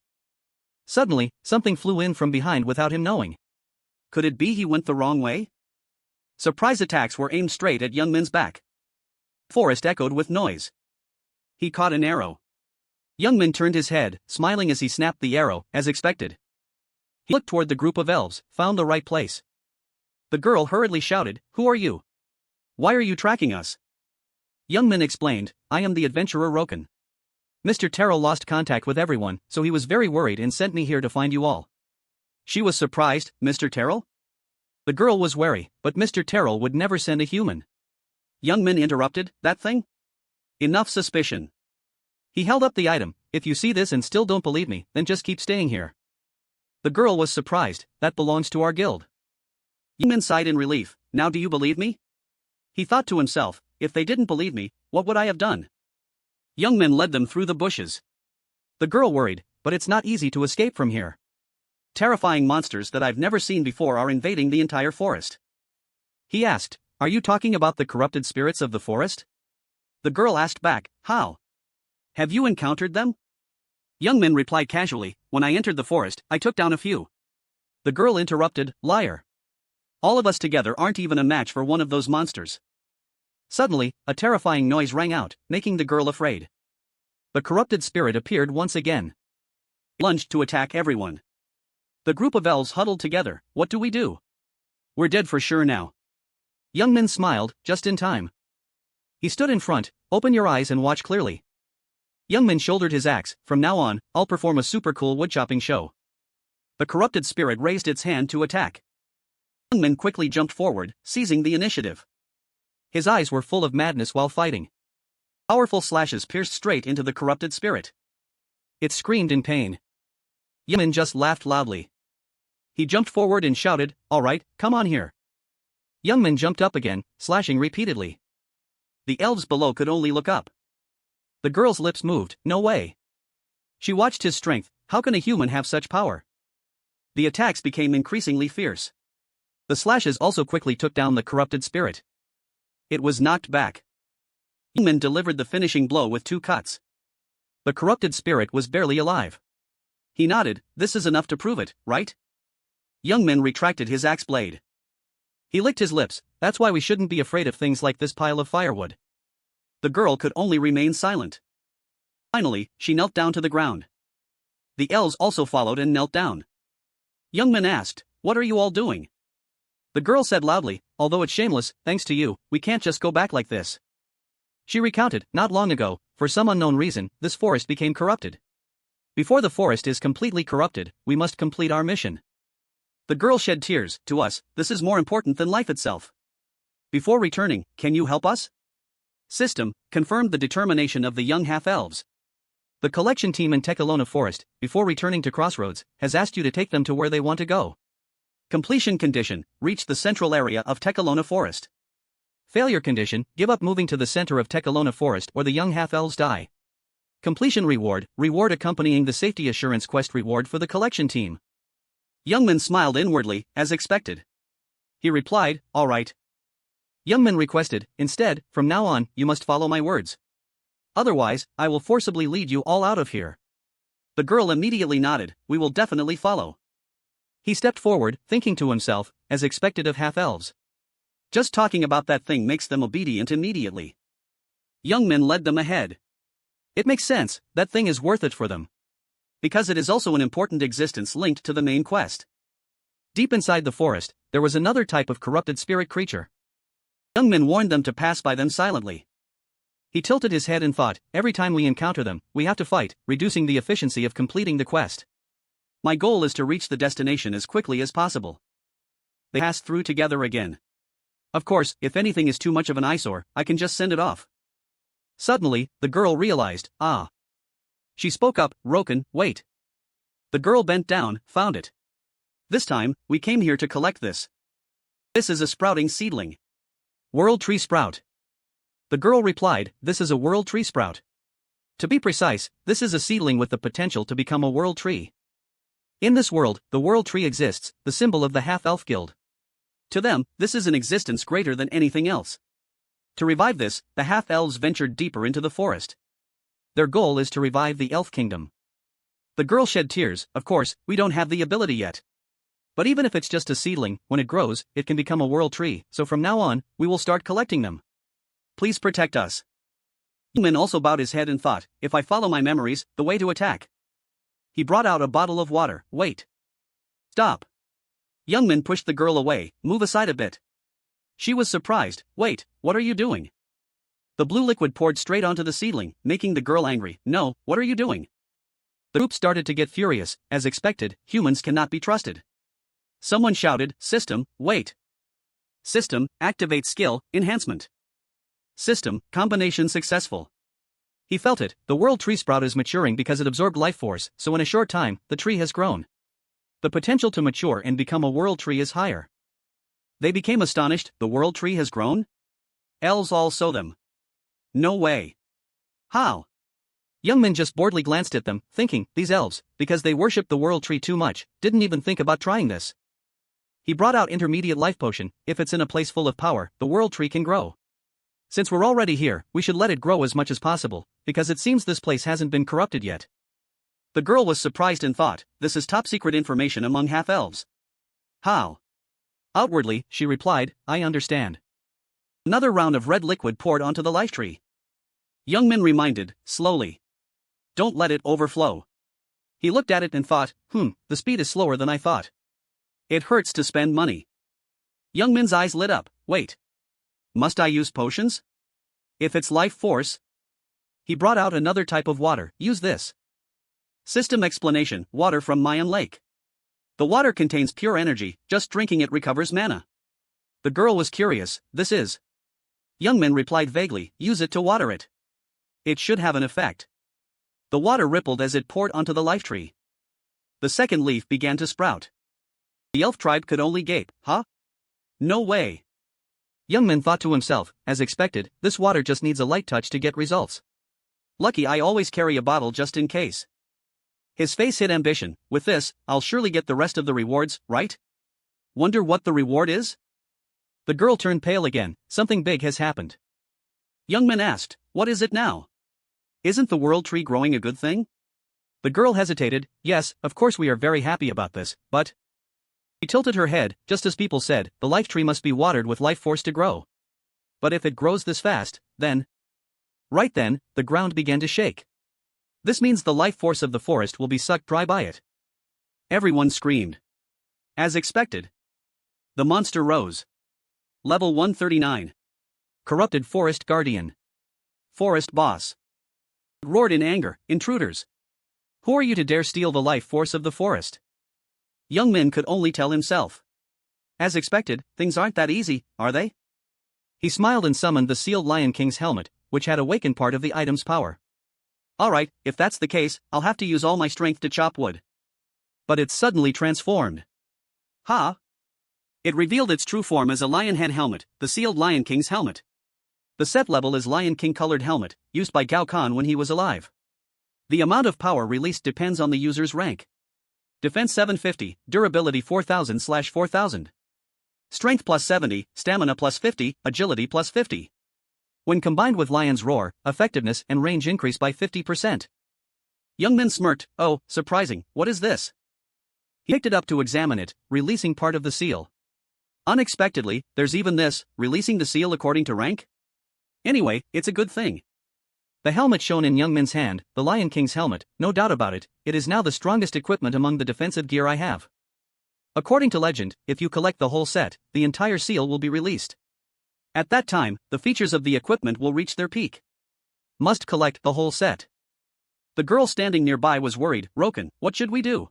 Suddenly, something flew in from behind without him knowing. Could it be he went the wrong way? Surprise attacks were aimed straight at Youngmin's back. Forest echoed with noise. He caught an arrow. Youngman turned his head, smiling as he snapped the arrow, as expected. He looked toward the group of elves, found the right place. The girl hurriedly shouted, "Who are you? Why are you tracking us?" Youngman explained, "I am the adventurer Roken. Mr. Terrell lost contact with everyone, so he was very worried and sent me here to find you all." She was surprised. Mr. Terrell? The girl was wary, but Mr. Terrell would never send a human. Youngman interrupted, "That thing? Enough suspicion." He held up the item. "If you see this and still don't believe me, then just keep staying here." The girl was surprised. "That belongs to our guild." Youngman sighed in relief. "Now do you believe me?" He thought to himself, "If they didn't believe me, what would I have done?" Youngman led them through the bushes. The girl worried, "But it's not easy to escape from here. Terrifying monsters that I've never seen before are invading the entire forest." He asked, "Are you talking about the corrupted spirits of the forest?" The girl asked back, "How? Have you encountered them?" Youngman replied casually, "When I entered the forest, I took down a few." The girl interrupted, "Liar. All of us together aren't even a match for one of those monsters." Suddenly, a terrifying noise rang out, making the girl afraid. The corrupted spirit appeared once again. It lunged to attack everyone. The group of elves huddled together. "What do we do? We're dead for sure now." Youngman smiled, just in time. He stood in front. "Open your eyes and watch clearly." Youngman shouldered his axe. "From now on, I'll perform a super cool woodchopping show." The corrupted spirit raised its hand to attack. Youngman quickly jumped forward, seizing the initiative. His eyes were full of madness while fighting. Powerful slashes pierced straight into the corrupted spirit. It screamed in pain. Youngman just laughed loudly. He jumped forward and shouted, "All right, come on here." Youngman jumped up again, slashing repeatedly. The elves below could only look up. The girl's lips moved. "No way." She watched his strength. How can a human have such power? The attacks became increasingly fierce. The slashes also quickly took down the corrupted spirit. It was knocked back. Youngman delivered the finishing blow with 2 cuts. The corrupted spirit was barely alive. He nodded. "This is enough to prove it, right?" Youngman retracted his axe blade. He licked his lips. "That's why we shouldn't be afraid of things like this pile of firewood." The girl could only remain silent. Finally, she knelt down to the ground. The elves also followed and knelt down. Youngman asked, "What are you all doing?" The girl said loudly, "Although it's shameless, thanks to you, we can't just go back like this." She recounted, "Not long ago, for some unknown reason, this forest became corrupted. Before the forest is completely corrupted, we must complete our mission." The girl shed tears. "To us, this is more important than life itself. Before returning, can you help us?" System confirmed the determination of the young half-elves. The collection team in Tekalona Forest, before returning to Crossroads, has asked you to take them to where they want to go. Completion condition: reach the central area of Tekalona Forest. Failure condition: give up moving to the center of Tekalona Forest or the young half-elves die. Completion reward: reward accompanying the safety assurance quest reward for the collection team. Youngman smiled inwardly, as expected. He replied, "All right." Youngman requested, "Instead, from now on, you must follow my words. Otherwise, I will forcibly lead you all out of here." The girl immediately nodded. "We will definitely follow." He stepped forward, thinking to himself, as expected of half-elves. Just talking about that thing makes them obedient immediately. Youngman led them ahead. It makes sense, that thing is worth it for them. Because it is also an important existence linked to the main quest. Deep inside the forest, there was another type of corrupted spirit creature. Youngman warned them to pass by them silently. He tilted his head and thought, "Every time we encounter them, we have to fight, reducing the efficiency of completing the quest. My goal is to reach the destination as quickly as possible." They passed through together again. "Of course, if anything is too much of an eyesore, I can just send it off." Suddenly, the girl realized, "Ah." She spoke up, "Roken, wait." The girl bent down, found it. "This time, we came here to collect this. This is a sprouting seedling. World tree sprout." The girl replied, "This is a world tree sprout. To be precise, this is a seedling with the potential to become a world tree. In this world, the world tree exists, the symbol of the half-elf guild. To them, this is an existence greater than anything else. To revive this, the half-elves ventured deeper into the forest. Their goal is to revive the elf kingdom." The girl shed tears. "Of course, we don't have the ability yet. But even if it's just a seedling, when it grows, it can become a world tree, so from now on, we will start collecting them." please protect us. Youngmin also bowed his head and thought, if I follow my memories, the way to attack. He brought out a bottle of water. Wait. Stop. Youngmin pushed the girl away. Move aside a bit. She was surprised. Wait, what are you doing? The blue liquid poured straight onto the seedling, making the girl angry. No, what are you doing? The group started to get furious. As expected, humans cannot be trusted. Someone shouted, System, wait. System, activate skill, enhancement. System, combination successful. He felt it, the world tree sprout is maturing because it absorbed life force, so in a short time, the tree has grown. The potential to mature and become a world tree is higher. They became astonished, the world tree has grown? Elves all saw them. No way. How? Youngmin just boredly glanced at them, thinking, these elves, because they worshipped the world tree too much, didn't even think about trying this. He brought out intermediate life potion. If it's in a place full of power, the world tree can grow. Since we're already here, we should let it grow as much as possible, because it seems this place hasn't been corrupted yet. The girl was surprised and thought, this is top secret information among half-elves. How? Outwardly, she replied, I understand. Another round of red liquid poured onto the life tree. Youngmin reminded, slowly. Don't let it overflow. He looked at it and thought, the speed is slower than I thought. It hurts to spend money. Youngmin's eyes lit up. Wait. Must I use potions? If it's life force? He brought out another type of water. Use this. System explanation, water from Mayan Lake. The water contains pure energy, just drinking it recovers mana. The girl was curious, this is. Youngmin replied vaguely, use it to water it. It should have an effect. The water rippled as it poured onto the life tree. The second leaf began to sprout. The elf tribe could only gape, huh? No way. Youngmin thought to himself, as expected, this water just needs a light touch to get results. Lucky I always carry a bottle just in case. His face hid ambition, with this, I'll surely get the rest of the rewards, right? Wonder what the reward is? The girl turned pale again, something big has happened. Youngmin asked, what is it now? Isn't the world tree growing a good thing? The girl hesitated, yes, of course we are very happy about this, but... She tilted her head, just as people said, the life tree must be watered with life force to grow. But if it grows this fast, then... Right then, the ground began to shake. This means the life force of the forest will be sucked dry by it. Everyone screamed. As expected. The monster rose. Level 139. Corrupted Forest Guardian. Forest Boss. Roared in anger, intruders. Who are you to dare steal the life force of the forest? Youngmin could only tell himself. As expected, things aren't that easy, are they? He smiled and summoned the sealed Lion King's helmet, which had awakened part of the item's power. Alright, if that's the case, I'll have to use all my strength to chop wood. But it suddenly transformed. Ha! It revealed its true form as a lion head helmet, the sealed Lion King's helmet. The set level is Lion King colored helmet, used by Gao Kan when he was alive. The amount of power released depends on the user's rank. Defense 750, durability 4000/4000. Strength plus 70, stamina plus 50, agility plus 50. When combined with Lion's Roar, effectiveness and range increase by 50%. Youngmin smirked, oh, surprising, what is this? He picked it up to examine it, releasing part of the seal. Unexpectedly, there's even this, releasing the seal according to rank? Anyway, it's a good thing. The helmet shown in Youngmin's hand, the Lion King's helmet, no doubt about it, it is now the strongest equipment among the defensive gear I have. According to legend, if you collect the whole set, the entire seal will be released. At that time, the features of the equipment will reach their peak. Must collect the whole set. The girl standing nearby was worried, Roken, what should we do?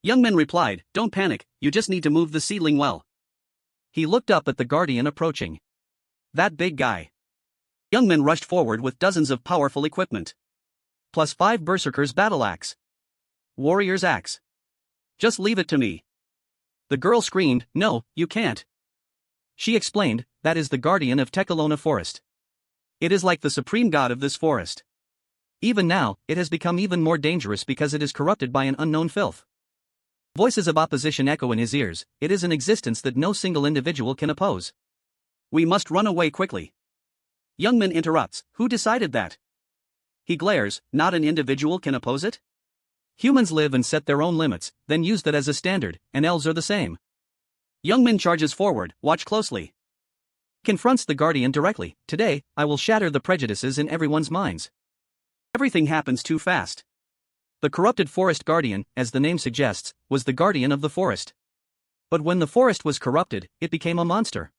Youngmin replied, don't panic, you just need to move the seedling well. He looked up at the guardian approaching. That big guy. Youngmin rushed forward with dozens of powerful equipment. Plus 5 berserkers battle axe. Warrior's axe. Just leave it to me. The girl screamed, no, you can't. She explained, that is the guardian of Tekalona Forest. It is like the supreme god of this forest. Even now, it has become even more dangerous because it is corrupted by an unknown filth. Voices of opposition echo in his ears, it is an existence that no single individual can oppose. We must run away quickly. Youngmin interrupts, who decided that? He glares, not an individual can oppose it? Humans live and set their own limits, then use that as a standard, and elves are the same. Youngmin charges forward, watch closely. Confronts the Guardian directly. Today, I will shatter the prejudices in everyone's minds. Everything happens too fast. The corrupted forest guardian, as the name suggests, was the guardian of the forest. But when the forest was corrupted, it became a monster.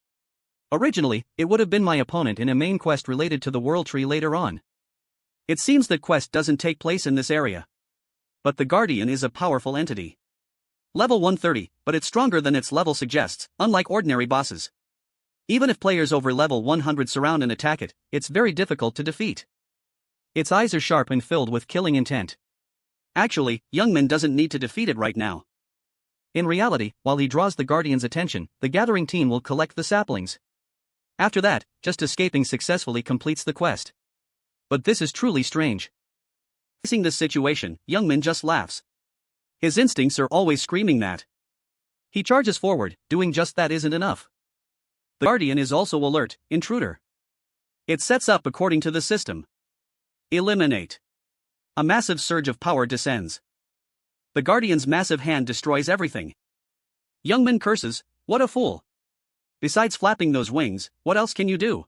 Originally, it would have been my opponent in a main quest related to the World Tree later on. It seems that quest doesn't take place in this area. But the Guardian is a powerful entity. Level 130, but it's stronger than its level suggests, unlike ordinary bosses. Even if players over level 100 surround and attack it, it's very difficult to defeat. Its eyes are sharp and filled with killing intent. Actually, Youngmin doesn't need to defeat it right now. In reality, while he draws the Guardian's attention, the gathering team will collect the saplings. After that, just escaping successfully completes the quest. But this is truly strange. Facing this situation, Youngmin just laughs. His instincts are always screaming that. He charges forward, doing just that isn't enough. The Guardian is also alert, intruder. It sets up according to the system. Eliminate. A massive surge of power descends. The Guardian's massive hand destroys everything. Youngmin curses, what a fool. Besides flapping those wings, what else can you do?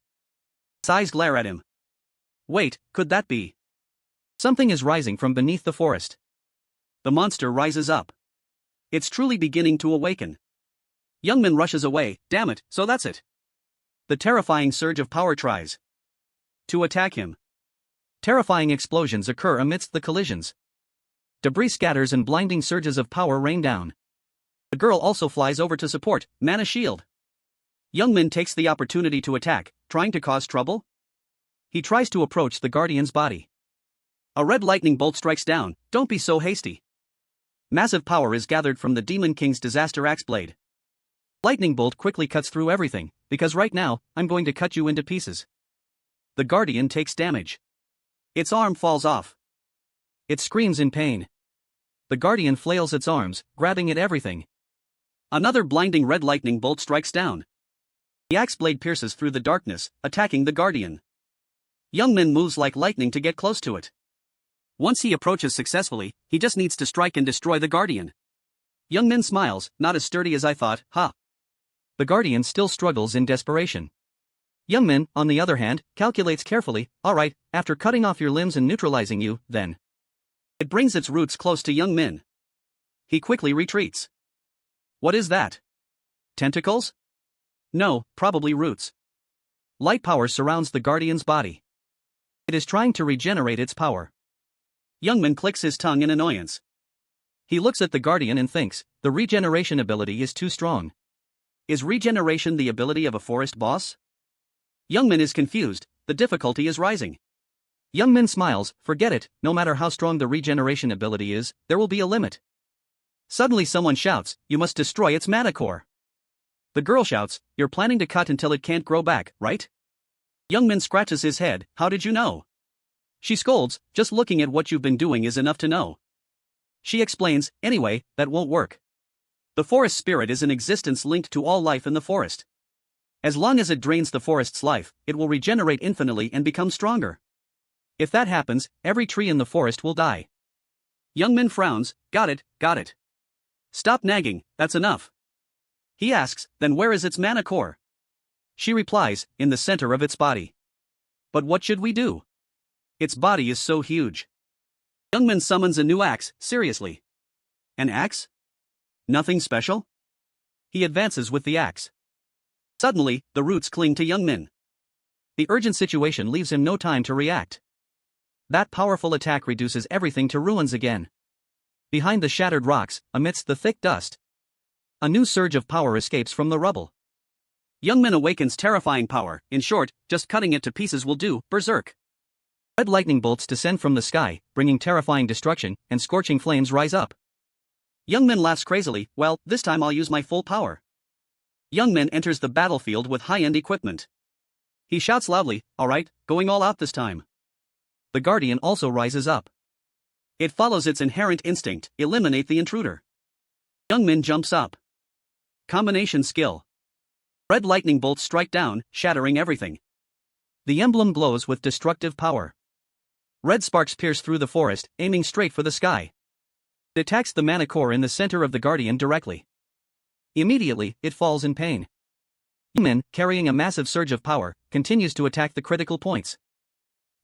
His eyes glare at him. Wait, could that be? Something is rising from beneath the forest. The monster rises up. It's truly beginning to awaken. Youngmin rushes away, damn it, so that's it. The terrifying surge of power tries to attack him. Terrifying explosions occur amidst the collisions. Debris scatters and blinding surges of power rain down. The girl also flies over to support, mana shield. Youngmin takes the opportunity to attack, trying to cause trouble. He tries to approach the Guardian's body. A red lightning bolt strikes down, don't be so hasty. Massive power is gathered from the Demon King's disaster axe blade. Lightning bolt quickly cuts through everything, because right now, I'm going to cut you into pieces. The Guardian takes damage. Its arm falls off. It screams in pain. The Guardian flails its arms, grabbing at everything. Another blinding red lightning bolt strikes down. The axe blade pierces through the darkness, attacking the Guardian. Youngmin moves like lightning to get close to it. Once he approaches successfully, he just needs to strike and destroy the Guardian. Youngmin smiles, not as sturdy as I thought, ha. The Guardian still struggles in desperation. Youngmin, on the other hand, calculates carefully, alright, after cutting off your limbs and neutralizing you, then. It brings its roots close to Youngmin. He quickly retreats. What is that? Tentacles? No, probably roots. Light power surrounds the Guardian's body. It is trying to regenerate its power. Youngmin clicks his tongue in annoyance. He looks at the Guardian and thinks, the regeneration ability is too strong. Is regeneration the ability of a forest boss? Youngmin is confused, the difficulty is rising. Youngmin smiles, forget it, no matter how strong the regeneration ability is, there will be a limit. Suddenly someone shouts, you must destroy its mana core. The girl shouts, you're planning to cut until it can't grow back, right? Youngmin scratches his head, how did you know? She scolds, just looking at what you've been doing is enough to know. She explains, anyway, that won't work. The forest spirit is an existence linked to all life in the forest. As long as it drains the forest's life, it will regenerate infinitely and become stronger. If that happens, every tree in the forest will die. Youngmin frowns, got it. Stop nagging, that's enough. He asks, then where is its mana core? She replies, in the center of its body. But what should we do? Its body is so huge. Youngmin summons a new axe, seriously. An axe? Nothing special? He advances with the axe. Suddenly, the roots cling to Youngmin. The urgent situation leaves him no time to react. That powerful attack reduces everything to ruins again. Behind the shattered rocks, amidst the thick dust, a new surge of power escapes from the rubble. Youngmin awakens terrifying power, in short, just cutting it to pieces will do, berserk. Red lightning bolts descend from the sky, bringing terrifying destruction, and scorching flames rise up. Youngmin laughs crazily, well, this time I'll use my full power. Youngmin enters the battlefield with high-end equipment. He shouts loudly, alright, going all out this time. The Guardian also rises up. It follows its inherent instinct, eliminate the intruder. Youngmin jumps up. Combination skill. Red lightning bolts strike down, shattering everything. The emblem glows with destructive power. Red sparks pierce through the forest, aiming straight for the sky. It attacks the mana core in the center of the Guardian directly. Immediately, it falls in pain. Youngmin, carrying a massive surge of power, continues to attack the critical points.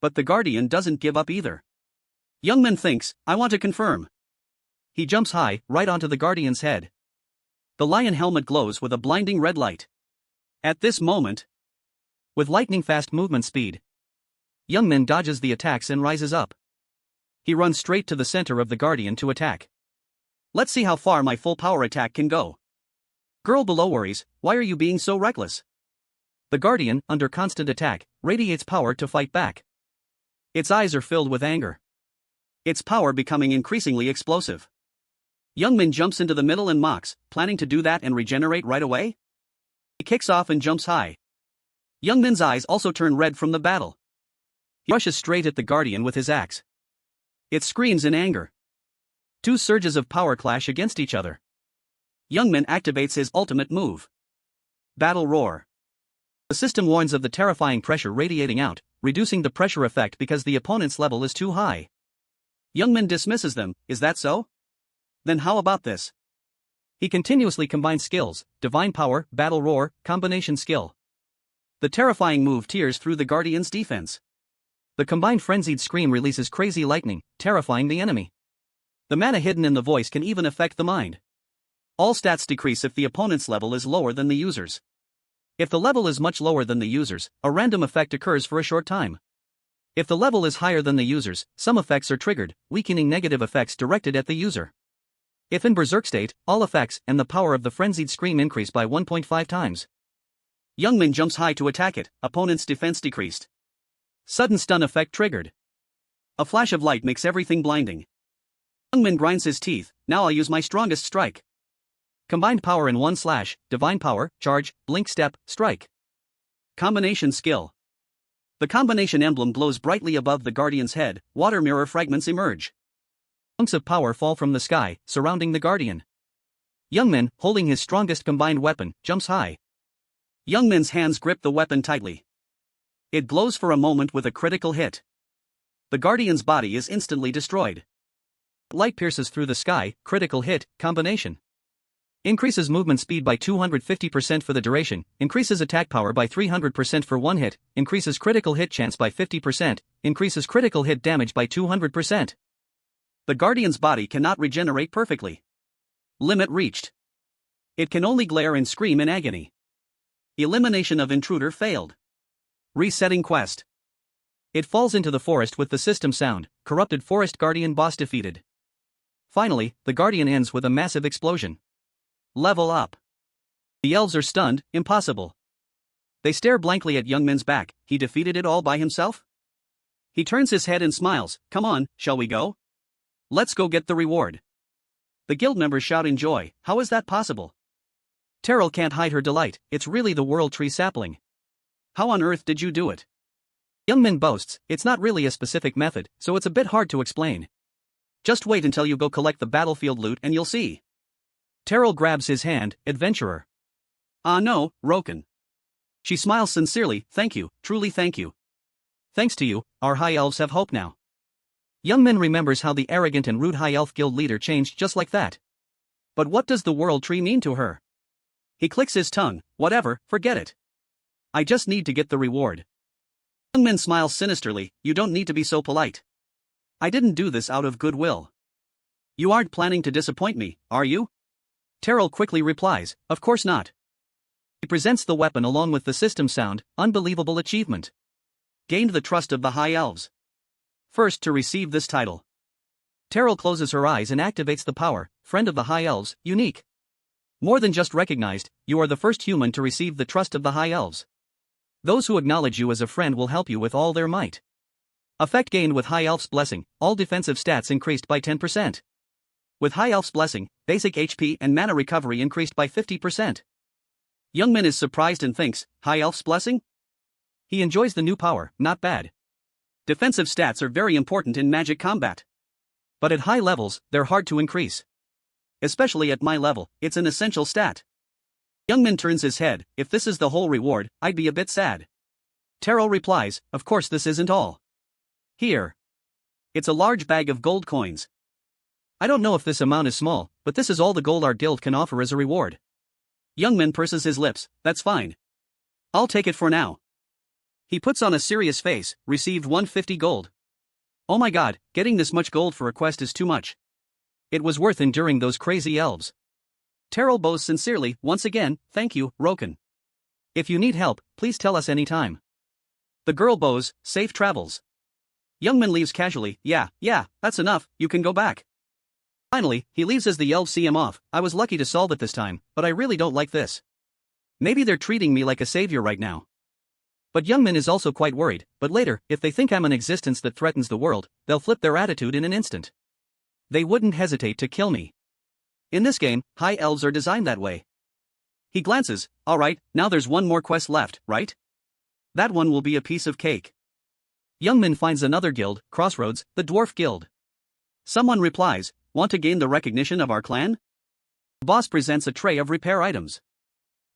But the Guardian doesn't give up either. Youngmin thinks, I want to confirm. He jumps high, right onto the Guardian's head. The lion helmet glows with a blinding red light. At this moment, with lightning-fast movement speed, Youngmin dodges the attacks and rises up. He runs straight to the center of the Guardian to attack. Let's see how far my full power attack can go. Girl below worries, why are you being so reckless? The Guardian, under constant attack, radiates power to fight back. Its eyes are filled with anger. Its power becoming increasingly explosive. Youngmin jumps into the middle and mocks, planning to do that and regenerate right away? He kicks off and jumps high. Youngmin's eyes also turn red from the battle. He rushes straight at the Guardian with his axe. It screams in anger. Two surges of power clash against each other. Youngmin activates his ultimate move. Battle Roar. The system warns of the terrifying pressure radiating out, reducing the pressure effect because the opponent's level is too high. Youngmin dismisses them, is that so? Then how about this? He continuously combines skills, Divine Power, Battle Roar, Combination Skill. The terrifying move tears through the Guardian's defense. The combined frenzied scream releases crazy lightning, terrifying the enemy. The mana hidden in the voice can even affect the mind. All stats decrease if the opponent's level is lower than the user's. If the level is much lower than the user's, a random effect occurs for a short time. If the level is higher than the user's, some effects are triggered, weakening negative effects directed at the user. If in berserk state, all effects and the power of the frenzied scream increase by 1.5 times. Youngmin jumps high to attack it, opponent's defense decreased. Sudden stun effect triggered. A flash of light makes everything blinding. Youngmin grinds his teeth, now I'll use my strongest strike. Combined power in 1 slash, Divine Power, Charge, Blink Step, Strike. Combination Skill. The combination emblem glows brightly above the Guardian's head, water mirror fragments emerge. Chunks of power fall from the sky, surrounding the Guardian. Youngmin, holding his strongest combined weapon, jumps high. Youngmin's hands grip the weapon tightly. It glows for a moment with a critical hit. The Guardian's body is instantly destroyed. Light pierces through the sky, critical hit, combination. Increases movement speed by 250% for the duration, increases attack power by 300% for one hit, increases critical hit chance by 50%, increases critical hit damage by 200%. The Guardian's body cannot regenerate perfectly. Limit reached. It can only glare and scream in agony. Elimination of intruder failed. Resetting quest. It falls into the forest with the system sound, corrupted forest Guardian boss defeated. Finally, the Guardian ends with a massive explosion. Level up. The elves are stunned, impossible. They stare blankly at Youngmin's back, he defeated it all by himself? He turns his head and smiles, come on, shall we go? Let's go get the reward. The guild members shout in joy, how is that possible? Terrell can't hide her delight, it's really the World Tree sapling. How on earth did you do it? Youngmin boasts, it's not really a specific method, so it's a bit hard to explain. Just wait until you go collect the battlefield loot and you'll see. Terrell grabs his hand, adventurer. Ah no, Roken. She smiles sincerely, thank you, truly thank you. Thanks to you, our high elves have hope now. Youngmin remembers how the arrogant and rude high elf guild leader changed just like that. But what does the World Tree mean to her? He clicks his tongue, whatever, forget it. I just need to get the reward. Youngmin smiles sinisterly, you don't need to be so polite. I didn't do this out of goodwill. You aren't planning to disappoint me, are you? Terrell quickly replies, of course not. He presents the weapon along with the system sound, unbelievable achievement. Gained the trust of the high elves. First to receive this title. Terrell closes her eyes and activates the power, friend of the high elves, unique. More than just recognized, you are the first human to receive the trust of the high elves. Those who acknowledge you as a friend will help you with all their might. Effect gained with High Elf's Blessing, all defensive stats increased by 10%. With High Elf's Blessing, basic HP and mana recovery increased by 50%. Youngmin is surprised and thinks, High Elf's Blessing? He enjoys the new power, not bad. Defensive stats are very important in magic combat. But at high levels, they're hard to increase. Especially at my level, it's an essential stat. Youngmin turns his head, if this is the whole reward, I'd be a bit sad. Terrell replies, of course this isn't all. Here. It's a large bag of gold coins. I don't know if this amount is small, but this is all the gold our guild can offer as a reward. Youngmin purses his lips, that's fine. I'll take it for now. He puts on a serious face, received 150 gold. Oh my god, getting this much gold for a quest is too much. It was worth enduring those crazy elves. Terrell bows sincerely, once again, thank you, Roken. If you need help, please tell us anytime. The girl bows, safe travels. Youngman leaves casually, yeah, that's enough, you can go back. Finally, he leaves as the elves see him off. I was lucky to solve it this time, but I really don't like this. Maybe they're treating me like a savior right now. But Youngman is also quite worried, but later, if they think I'm an existence that threatens the world, they'll flip their attitude in an instant. They wouldn't hesitate to kill me. In this game, high elves are designed that way. He glances, alright, now there's one more quest left, right? That one will be a piece of cake. Youngman finds another guild, Crossroads, the Dwarf Guild. Someone replies, want to gain the recognition of our clan? The boss presents a tray of repair items.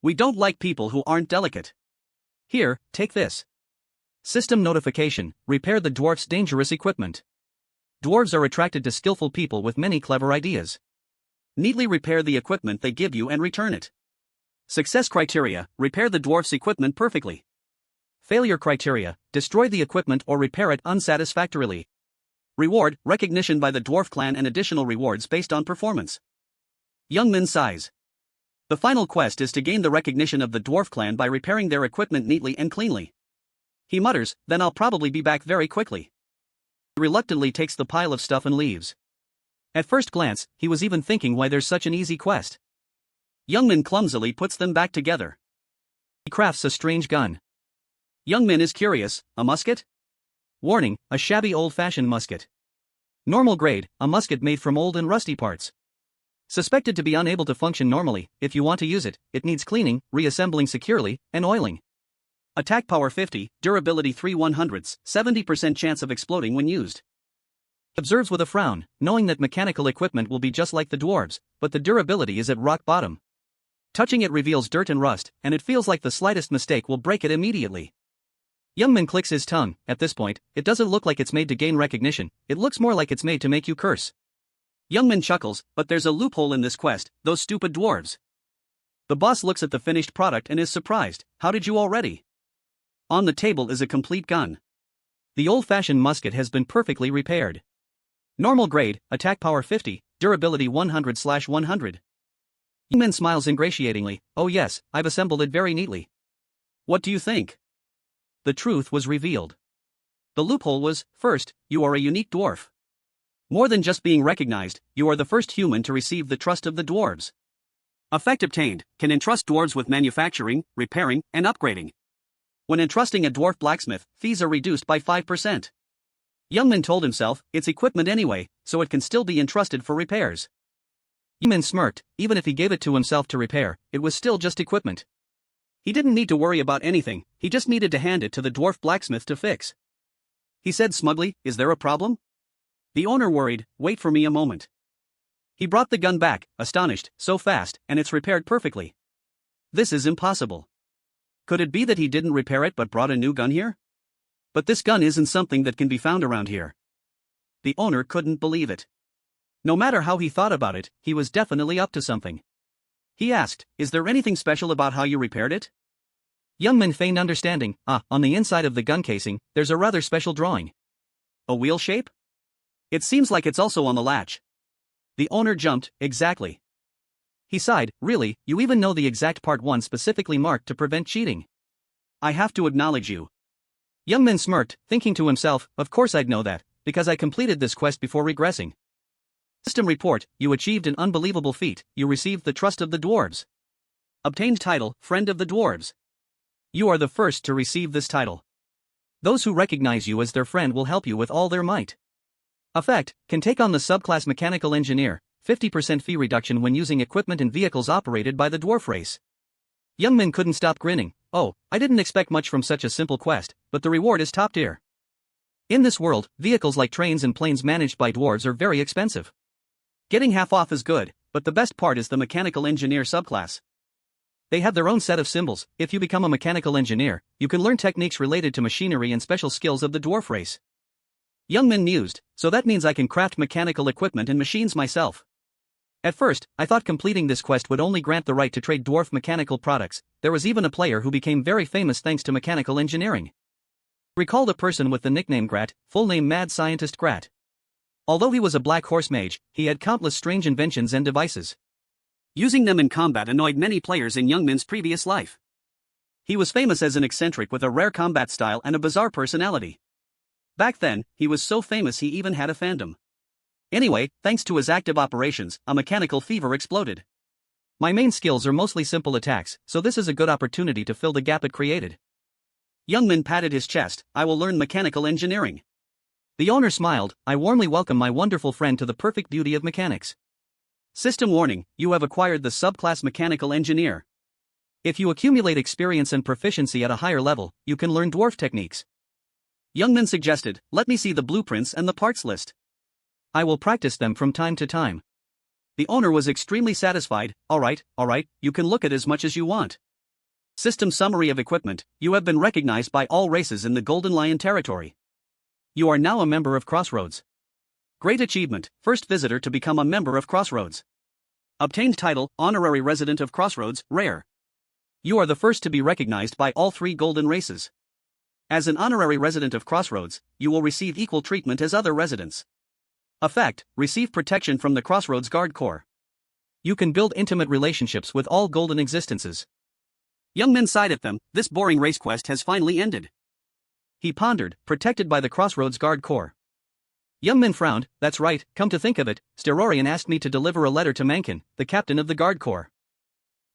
We don't like people who aren't delicate. Here, take this. System notification, repair the dwarf's dangerous equipment. Dwarves are attracted to skillful people with many clever ideas. Neatly repair the equipment they give you and return it. Success criteria, repair the dwarf's equipment perfectly. Failure criteria, destroy the equipment or repair it unsatisfactorily. Reward, recognition by the dwarf clan and additional rewards based on performance. Youngman sighs. The final quest is to gain the recognition of the dwarf clan by repairing their equipment neatly and cleanly. He mutters, then I'll probably be back very quickly. He reluctantly takes the pile of stuff and leaves. At first glance, he was even thinking why there's such an easy quest. Youngman clumsily puts them back together. He crafts a strange gun. Youngman is curious, a musket? Warning, a shabby old-fashioned musket. Normal grade, a musket made from old and rusty parts. Suspected to be unable to function normally. If you want to use it, it needs cleaning, reassembling securely, and oiling. Attack power 50, durability 3/100, 70% chance of exploding when used. Observes with a frown, knowing that mechanical equipment will be just like the dwarves, but the durability is at rock bottom. Touching it reveals dirt and rust, and it feels like the slightest mistake will break it immediately. Youngman clicks his tongue. At this point, it doesn't look like it's made to gain recognition, it looks more like it's made to make you curse. Youngman chuckles, but there's a loophole in this quest, those stupid dwarves. The boss looks at the finished product and is surprised, how did you already? On the table is a complete gun. The old-fashioned musket has been perfectly repaired. Normal grade, attack power 50, durability 100/100. Youngman smiles ingratiatingly, oh yes, I've assembled it very neatly. What do you think? The truth was revealed. The loophole was, first, you are a unique dwarf. More than just being recognized, you are the first human to receive the trust of the dwarves. Effect obtained, can entrust dwarves with manufacturing, repairing, and upgrading. When entrusting a dwarf blacksmith, fees are reduced by 5%. Youngman told himself, it's equipment anyway, so it can still be entrusted for repairs. Youngman smirked, even if he gave it to himself to repair, it was still just equipment. He didn't need to worry about anything, he just needed to hand it to the dwarf blacksmith to fix. He said smugly, is there a problem? The owner worried, wait for me a moment. He brought the gun back, astonished, so fast, and it's repaired perfectly. This is impossible. Could it be that he didn't repair it but brought a new gun here? But this gun isn't something that can be found around here. The owner couldn't believe it. No matter how he thought about it, he was definitely up to something. He asked, is there anything special about how you repaired it? Youngman feigned understanding, on the inside of the gun casing, there's a rather special drawing. A wheel shape? It seems like it's also on the latch. The owner jumped, exactly. He sighed, really, you even know the exact part 1 specifically marked to prevent cheating. I have to acknowledge you. Youngman smirked, thinking to himself, of course I'd know that, because I completed this quest before regressing. System report, you achieved an unbelievable feat, you received the trust of the dwarves. Obtained title, Friend of the Dwarves. You are the first to receive this title. Those who recognize you as their friend will help you with all their might. Effect, can take on the subclass Mechanical Engineer, 50% fee reduction when using equipment and vehicles operated by the dwarf race. Youngman couldn't stop grinning, oh, I didn't expect much from such a simple quest, but the reward is top tier. In this world, vehicles like trains and planes managed by dwarves are very expensive. Getting half off is good, but the best part is the Mechanical Engineer subclass. They have their own set of symbols. If you become a mechanical engineer, you can learn techniques related to machinery and special skills of the dwarf race. Youngman mused, so that means I can craft mechanical equipment and machines myself. At first, I thought completing this quest would only grant the right to trade dwarf mechanical products. There was even a player who became very famous thanks to mechanical engineering. Recall the person with the nickname Grat, full name Mad Scientist Grat. Although he was a black horse mage, he had countless strange inventions and devices. Using them in combat annoyed many players in Youngmin's previous life. He was famous as an eccentric with a rare combat style and a bizarre personality. Back then, he was so famous he even had a fandom. Anyway, thanks to his active operations, a mechanical fever exploded. My main skills are mostly simple attacks, so this is a good opportunity to fill the gap it created. Youngmin patted his chest. I will learn mechanical engineering. The owner smiled. I warmly welcome my wonderful friend to the perfect beauty of mechanics. System warning, you have acquired the subclass Mechanical Engineer. If you accumulate experience and proficiency at a higher level, you can learn dwarf techniques. Youngmin suggested, let me see the blueprints and the parts list. I will practice them from time to time. The owner was extremely satisfied. Alright, you can look at as much as you want. System summary of equipment, you have been recognized by all races in the Golden Lion territory. You are now a member of Crossroads. Great achievement, first visitor to become a member of Crossroads. Obtained title, Honorary Resident of Crossroads, Rare. You are the first to be recognized by all 3 golden races. As an honorary resident of Crossroads, you will receive equal treatment as other residents. Effect, receive protection from the Crossroads Guard Corps. You can build intimate relationships with all golden existences. Youngmin sighed at them. This boring race quest has finally ended. He pondered, protected by the Crossroads Guard Corps. Youngmin frowned. That's right, come to think of it, Sterorian asked me to deliver a letter to Mankin, the captain of the Guard Corps.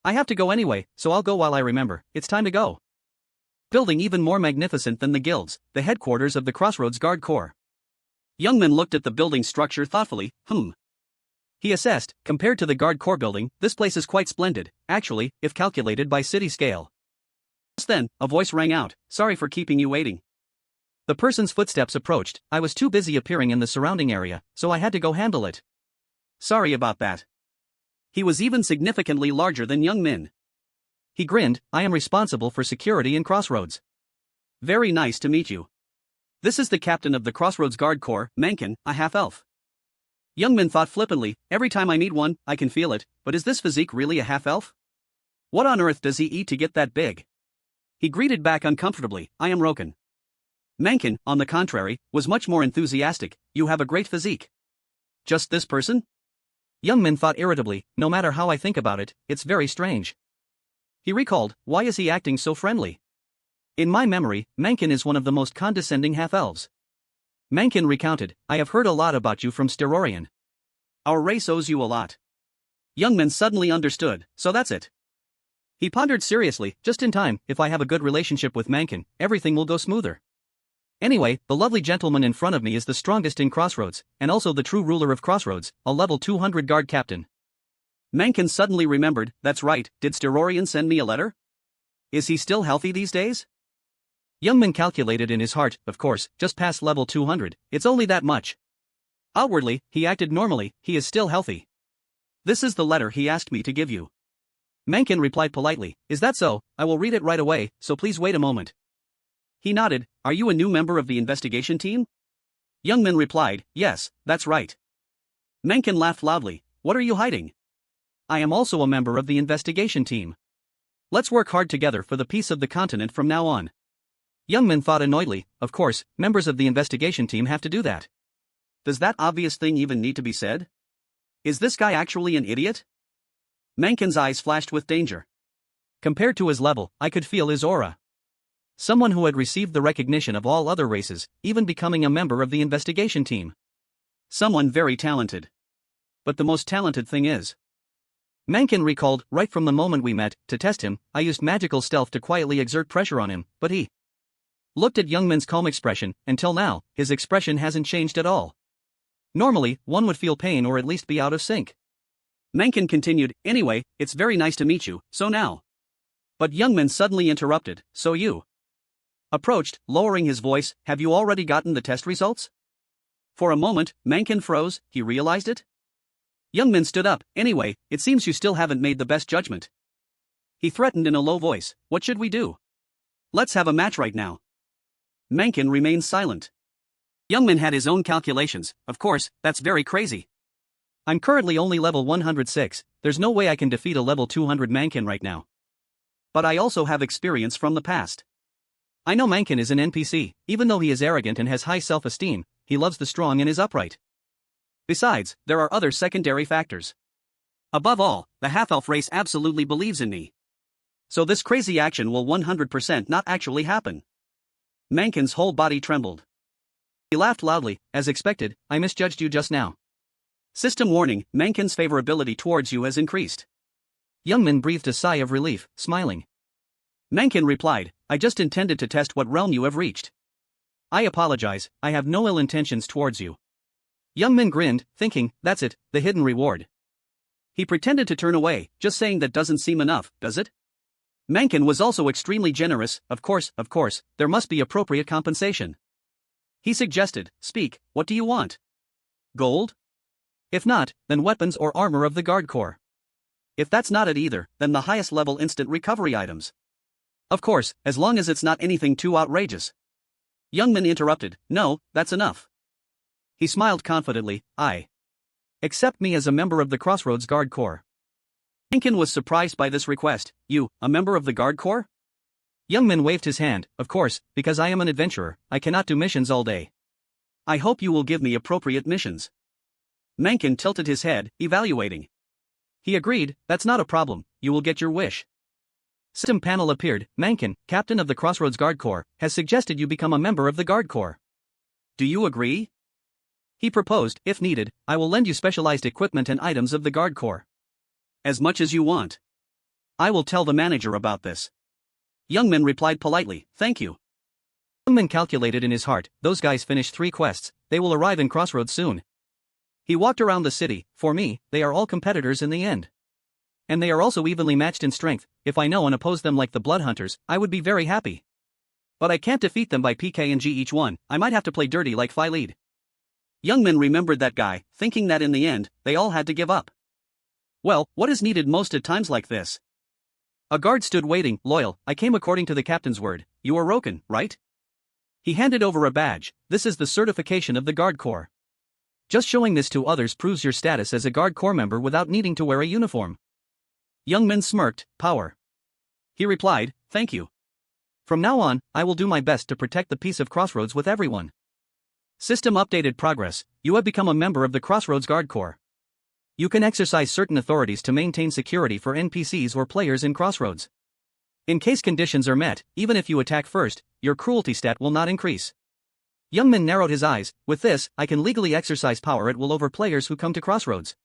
I have to go anyway, so I'll go while I remember. It's time to go. Building even more magnificent than the guilds, the headquarters of the Crossroads Guard Corps. Youngmin looked at the building structure thoughtfully. He assessed, compared to the Guard Corps building, this place is quite splendid, actually, if calculated by city scale. Just then, a voice rang out, sorry for keeping you waiting. The person's footsteps approached. I was too busy appearing in the surrounding area, so I had to go handle it. Sorry about that. He was even significantly larger than Youngmin. He grinned. I am responsible for security in Crossroads. Very nice to meet you. This is the captain of the Crossroads Guard Corps, Mankin, a half-elf. Youngmin thought flippantly, every time I meet one, I can feel it, but is this physique really a half-elf? What on earth does he eat to get that big? He greeted back uncomfortably, I am Roken. Mankin, on the contrary, was much more enthusiastic, you have a great physique. Just this person? Youngmin thought irritably, no matter how I think about it, it's very strange. He recalled, why is he acting so friendly? In my memory, Mankin is one of the most condescending half-elves. Mankin recounted, I have heard a lot about you from Sterorian. Our race owes you a lot. Youngmin suddenly understood, so that's it. He pondered seriously, just in time, if I have a good relationship with Mankin, everything will go smoother. Anyway, the lovely gentleman in front of me is the strongest in Crossroads, and also the true ruler of Crossroads, a level 200 guard captain. Mankin suddenly remembered, that's right, did Sterorian send me a letter? Is he still healthy these days? Youngmin calculated in his heart, of course, just past level 200, it's only that much. Outwardly, he acted normally, he is still healthy. This is the letter he asked me to give you. Mankin replied politely, is that so? I will read it right away, so please wait a moment. He nodded, are you a new member of the investigation team? Youngmin replied, yes, that's right. Mankin laughed loudly, what are you hiding? I am also a member of the investigation team. Let's work hard together for the peace of the continent from now on. Youngmin thought annoyedly, of course, members of the investigation team have to do that. Does that obvious thing even need to be said? Is this guy actually an idiot? Mankin's eyes flashed with danger. Compared to his level, I could feel his aura. Someone who had received the recognition of all other races, even becoming a member of the investigation team. Someone very talented. But the most talented thing is. Mankin recalled, right from the moment we met, to test him, I used magical stealth to quietly exert pressure on him, but he looked at Youngmin's calm expression, until now, his expression hasn't changed at all. Normally, one would feel pain or at least be out of sync. Mankin continued, anyway, it's very nice to meet you, so now. But Youngmin suddenly interrupted, so you approached, lowering his voice, have you already gotten the test results? For a moment, Mankin froze, he realized it. Youngmin stood up, anyway, it seems you still haven't made the best judgment. He threatened in a low voice, what should we do? Let's have a match right now. Mankin remained silent. Youngmin had his own calculations, of course, that's very crazy. I'm currently only level 106, there's no way I can defeat a level 200 mankin right now. But I also have experience from the past. I know mankin is an NPC, even though he is arrogant and has high self-esteem, he loves the strong and is upright. Besides, there are other secondary factors. Above all, the half-elf race absolutely believes in me. So this crazy action will 100% not actually happen. Mankin's whole body trembled. He laughed loudly, as expected, I misjudged you just now. System warning, Mankin's favorability towards you has increased. Youngman breathed a sigh of relief, smiling. Mankin replied, I just intended to test what realm you have reached. I apologize, I have no ill intentions towards you. Youngman grinned, thinking, that's it, the hidden reward. He pretended to turn away, just saying that doesn't seem enough, does it? Mankin was also extremely generous, of course, there must be appropriate compensation. He suggested, speak, what do you want? Gold? If not, then weapons or armor of the guard corps. If that's not it either, then the highest level instant recovery items. Of course, as long as it's not anything too outrageous. Youngman interrupted, no, that's enough. He smiled confidently, I accept me as a member of the Crossroads Guard Corps. Mankin was surprised by this request, you, a member of the Guard Corps? Youngman waved his hand, of course, because I am an adventurer, I cannot do missions all day. I hope you will give me appropriate missions. Mankin tilted his head, evaluating. He agreed, that's not a problem, you will get your wish. System panel appeared, Mankin, captain of the Crossroads Guard Corps, has suggested you become a member of the Guard Corps. Do you agree? He proposed, if needed, I will lend you specialized equipment and items of the Guard Corps. As much as you want. I will tell the manager about this. Youngman replied politely, thank you. Youngman calculated in his heart, those guys finished 3 quests, they will arrive in Crossroads soon. He walked around the city, for me, they are all competitors in the end. And they are also evenly matched in strength, if I know and oppose them like the Blood Hunters, I would be very happy. But I can't defeat them by PK and G each one, I might have to play dirty like Phylede. Youngman remembered that guy, thinking that in the end, they all had to give up. Well, what is needed most at times like this? A guard stood waiting, loyal, I came according to the captain's word, you are Roken, right? He handed over a badge, this is the certification of the Guard Corps. Just showing this to others proves your status as a Guard Corps member without needing to wear a uniform. Youngman smirked, power. He replied, thank you. From now on, I will do my best to protect the peace of Crossroads with everyone. System updated progress, you have become a member of the Crossroads Guard Corps. You can exercise certain authorities to maintain security for NPCs or players in Crossroads. In case conditions are met, even if you attack first, your cruelty stat will not increase. Youngman narrowed his eyes, with this, I can legally exercise power at will over players who come to Crossroads.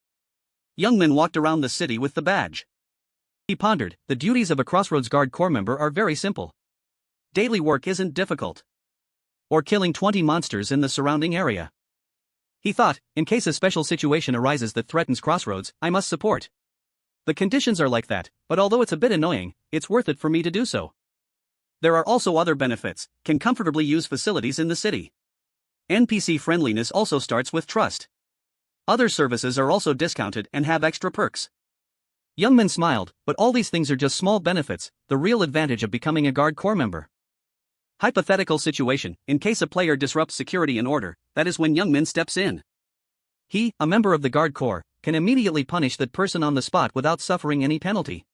Youngman walked around the city with the badge. He pondered, the duties of a Crossroads Guard Corps member are very simple. Daily work isn't difficult. Or killing 20 monsters in the surrounding area. He thought, in case a special situation arises that threatens Crossroads, I must support. The conditions are like that, but although it's a bit annoying, it's worth it for me to do so. There are also other benefits, can comfortably use facilities in the city. NPC friendliness also starts with trust. Other services are also discounted and have extra perks. Youngman smiled, but all these things are just small benefits, the real advantage of becoming a Guard Corps member. Hypothetical situation, in case a player disrupts security and order, that is when Youngman steps in. He, a member of the Guard Corps, can immediately punish that person on the spot without suffering any penalty.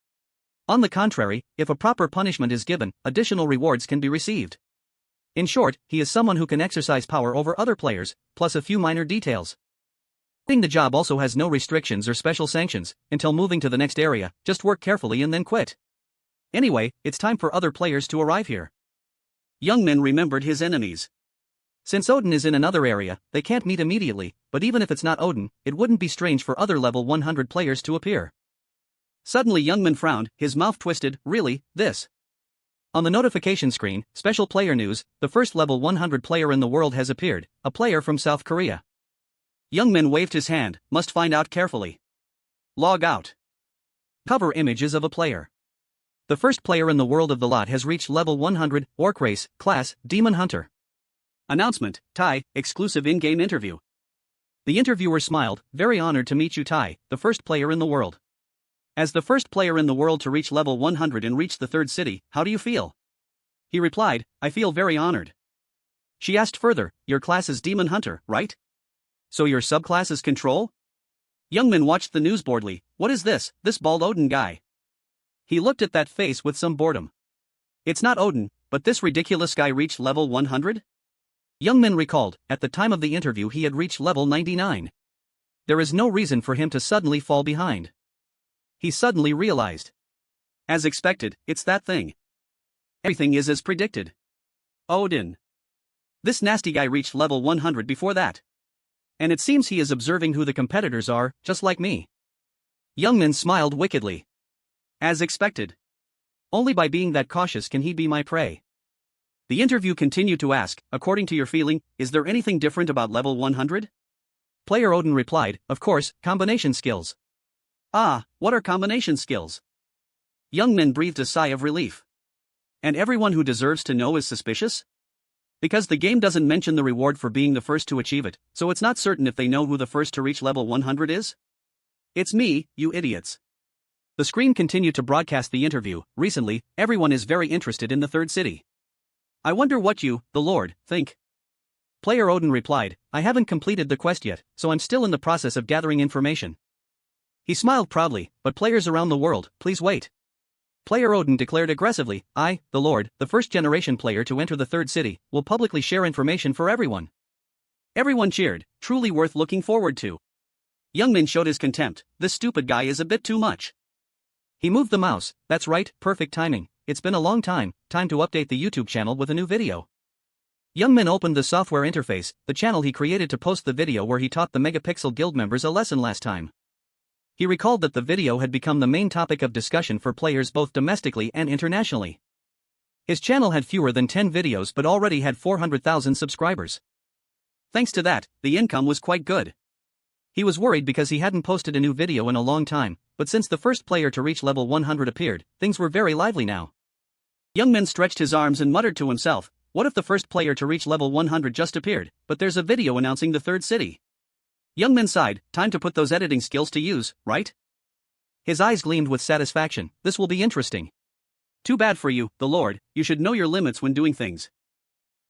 On the contrary, if a proper punishment is given, additional rewards can be received. In short, he is someone who can exercise power over other players, plus a few minor details. Quitting the job also has no restrictions or special sanctions, until moving to the next area, just work carefully and then quit. Anyway, it's time for other players to arrive here. Youngman remembered his enemies. Since Odin is in another area, they can't meet immediately, but even if it's not Odin, it wouldn't be strange for other level 100 players to appear. Suddenly Youngman frowned, his mouth twisted, really, this? On the notification screen, special player news, the first level 100 player in the world has appeared, a player from South Korea. Youngman waved his hand, must find out carefully. Log out. Cover images of a player. The first player in the world of the lot has reached level 100, orc race, class, demon hunter. Announcement, Tai, exclusive in-game interview. The interviewer smiled, very honored to meet you Tai, the first player in the world. As the first player in the world to reach level 100 and reach the third city, how do you feel? He replied, I feel very honored. She asked further, your class is demon hunter, right? So your subclass is control? Youngmin watched the news boredly. What is this bald Odin guy? He looked at that face with some boredom. It's not Odin, but this ridiculous guy reached level 100? Youngmin recalled, at the time of the interview he had reached level 99. There is no reason for him to suddenly fall behind. He suddenly realized. As expected, it's that thing. Everything is as predicted. Odin. This nasty guy reached level 100 before that. And it seems he is observing who the competitors are, just like me. Youngmin smiled wickedly. As expected. Only by being that cautious can he be my prey. The interview continued to ask, according to your feeling, is there anything different about level 100? Player Odin replied, of course, combination skills. Ah, what are combination skills? Youngmin breathed a sigh of relief. And everyone who deserves to know is suspicious? Because the game doesn't mention the reward for being the first to achieve it, so it's not certain if they know who the first to reach level 100 is? It's me, you idiots. The screen continued to broadcast the interview. Recently, everyone is very interested in the third city. I wonder what you, the Lord, think. Player Odin replied, I haven't completed the quest yet, so I'm still in the process of gathering information. He smiled proudly, but players around the world, please wait. Player Odin declared aggressively, I, the Lord, the first-generation player to enter the third city, will publicly share information for everyone. Everyone cheered, truly worth looking forward to. Youngmin showed his contempt, this stupid guy is a bit too much. He moved the mouse, that's right, perfect timing, it's been a long time to update the YouTube channel with a new video. Youngmin opened the software interface, the channel he created to post the video where he taught the Megapixel Guild members a lesson last time. He recalled that the video had become the main topic of discussion for players both domestically and internationally. His channel had fewer than 10 videos but already had 400,000 subscribers. Thanks to that, the income was quite good. He was worried because he hadn't posted a new video in a long time, but since the first player to reach level 100 appeared, things were very lively now. Youngmin stretched his arms and muttered to himself, what if the first player to reach level 100 just appeared, but there's a video announcing the third city? Youngmin sighed, time to put those editing skills to use, right? His eyes gleamed with satisfaction, this will be interesting. Too bad for you, the Lord, you should know your limits when doing things.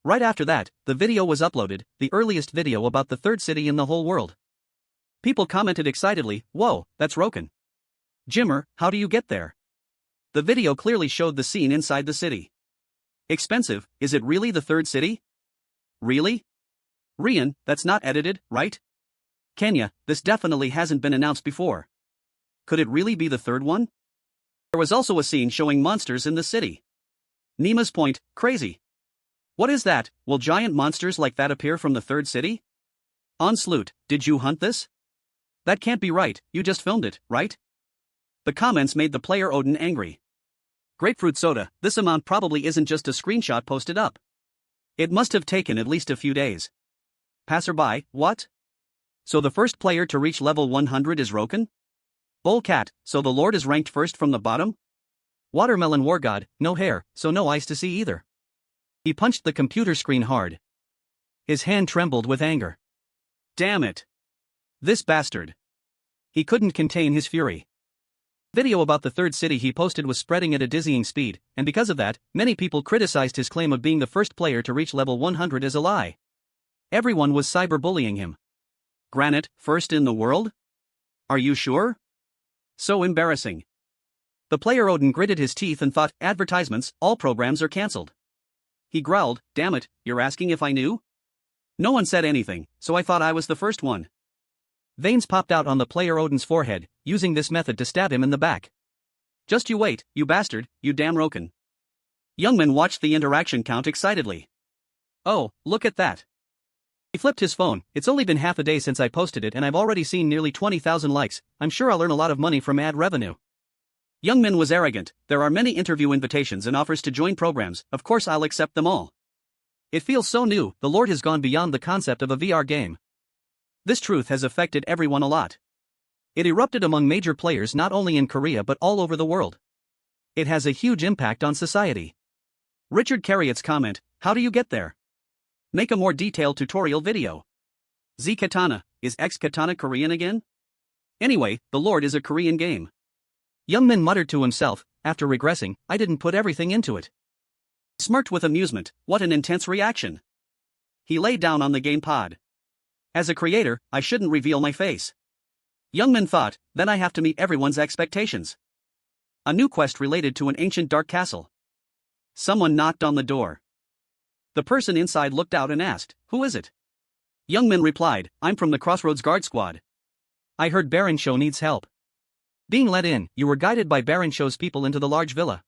Right after that, the video was uploaded, the earliest video about the third city in the whole world. People commented excitedly, whoa, that's Roken. Jimmer, how do you get there? The video clearly showed the scene inside the city. Expensive, is it really the third city? Really? Rian, that's not edited, right? Kenya, this definitely hasn't been announced before. Could it really be the third one? There was also a scene showing monsters in the city. Nima's point, crazy. What is that, will giant monsters like that appear from the third city? Onslaught, did you hunt this? That can't be right, you just filmed it, right? The comments made the player Odin angry. Grapefruit soda, this amount probably isn't just a screenshot posted up. It must have taken at least a few days. Passerby, what? So the first player to reach level 100 is Roken? Bullcat, so the Lord is ranked first from the bottom? Watermelon War God, no hair, so no eyes to see either. He punched the computer screen hard. His hand trembled with anger. Damn it. This bastard. He couldn't contain his fury. Video about the third city he posted was spreading at a dizzying speed, and because of that, many people criticized his claim of being the first player to reach level 100 as a lie. Everyone was cyberbullying him. Granite, first in the world? Are you sure? So embarrassing. The player Odin gritted his teeth and thought, advertisements, all programs are cancelled. He growled, damn it, you're asking if I knew? No one said anything, so I thought I was the first one. Veins popped out on the player Odin's forehead, using this method to stab him in the back. Just you wait, you bastard, you damn Roken. Youngmin watched the interaction count excitedly. Oh, look at that. He flipped his phone, it's only been half a day since I posted it and I've already seen nearly 20,000 likes, I'm sure I'll earn a lot of money from ad revenue. Youngmin was arrogant, there are many interview invitations and offers to join programs, of course I'll accept them all. It feels so new, the Lord has gone beyond the concept of a VR game. This truth has affected everyone a lot. It erupted among major players not only in Korea but all over the world. It has a huge impact on society. Richard Carriot's comment, how do you get there? Make a more detailed tutorial video. Z Katana, is X Katana Korean again? Anyway, the Lord is a Korean game. Youngmin muttered to himself, after regressing, I didn't put everything into it. Smirked with amusement, what an intense reaction. He lay down on the game pod. As a creator, I shouldn't reveal my face. Youngmin thought, then I have to meet everyone's expectations. A new quest related to an ancient dark castle. Someone knocked on the door. The person inside looked out and asked, "Who is it?" Youngmin replied, "I'm from the Crossroads guard squad. I heard Baron Sho needs help." Being let in, you were guided by Baron Sho's people into the large villa.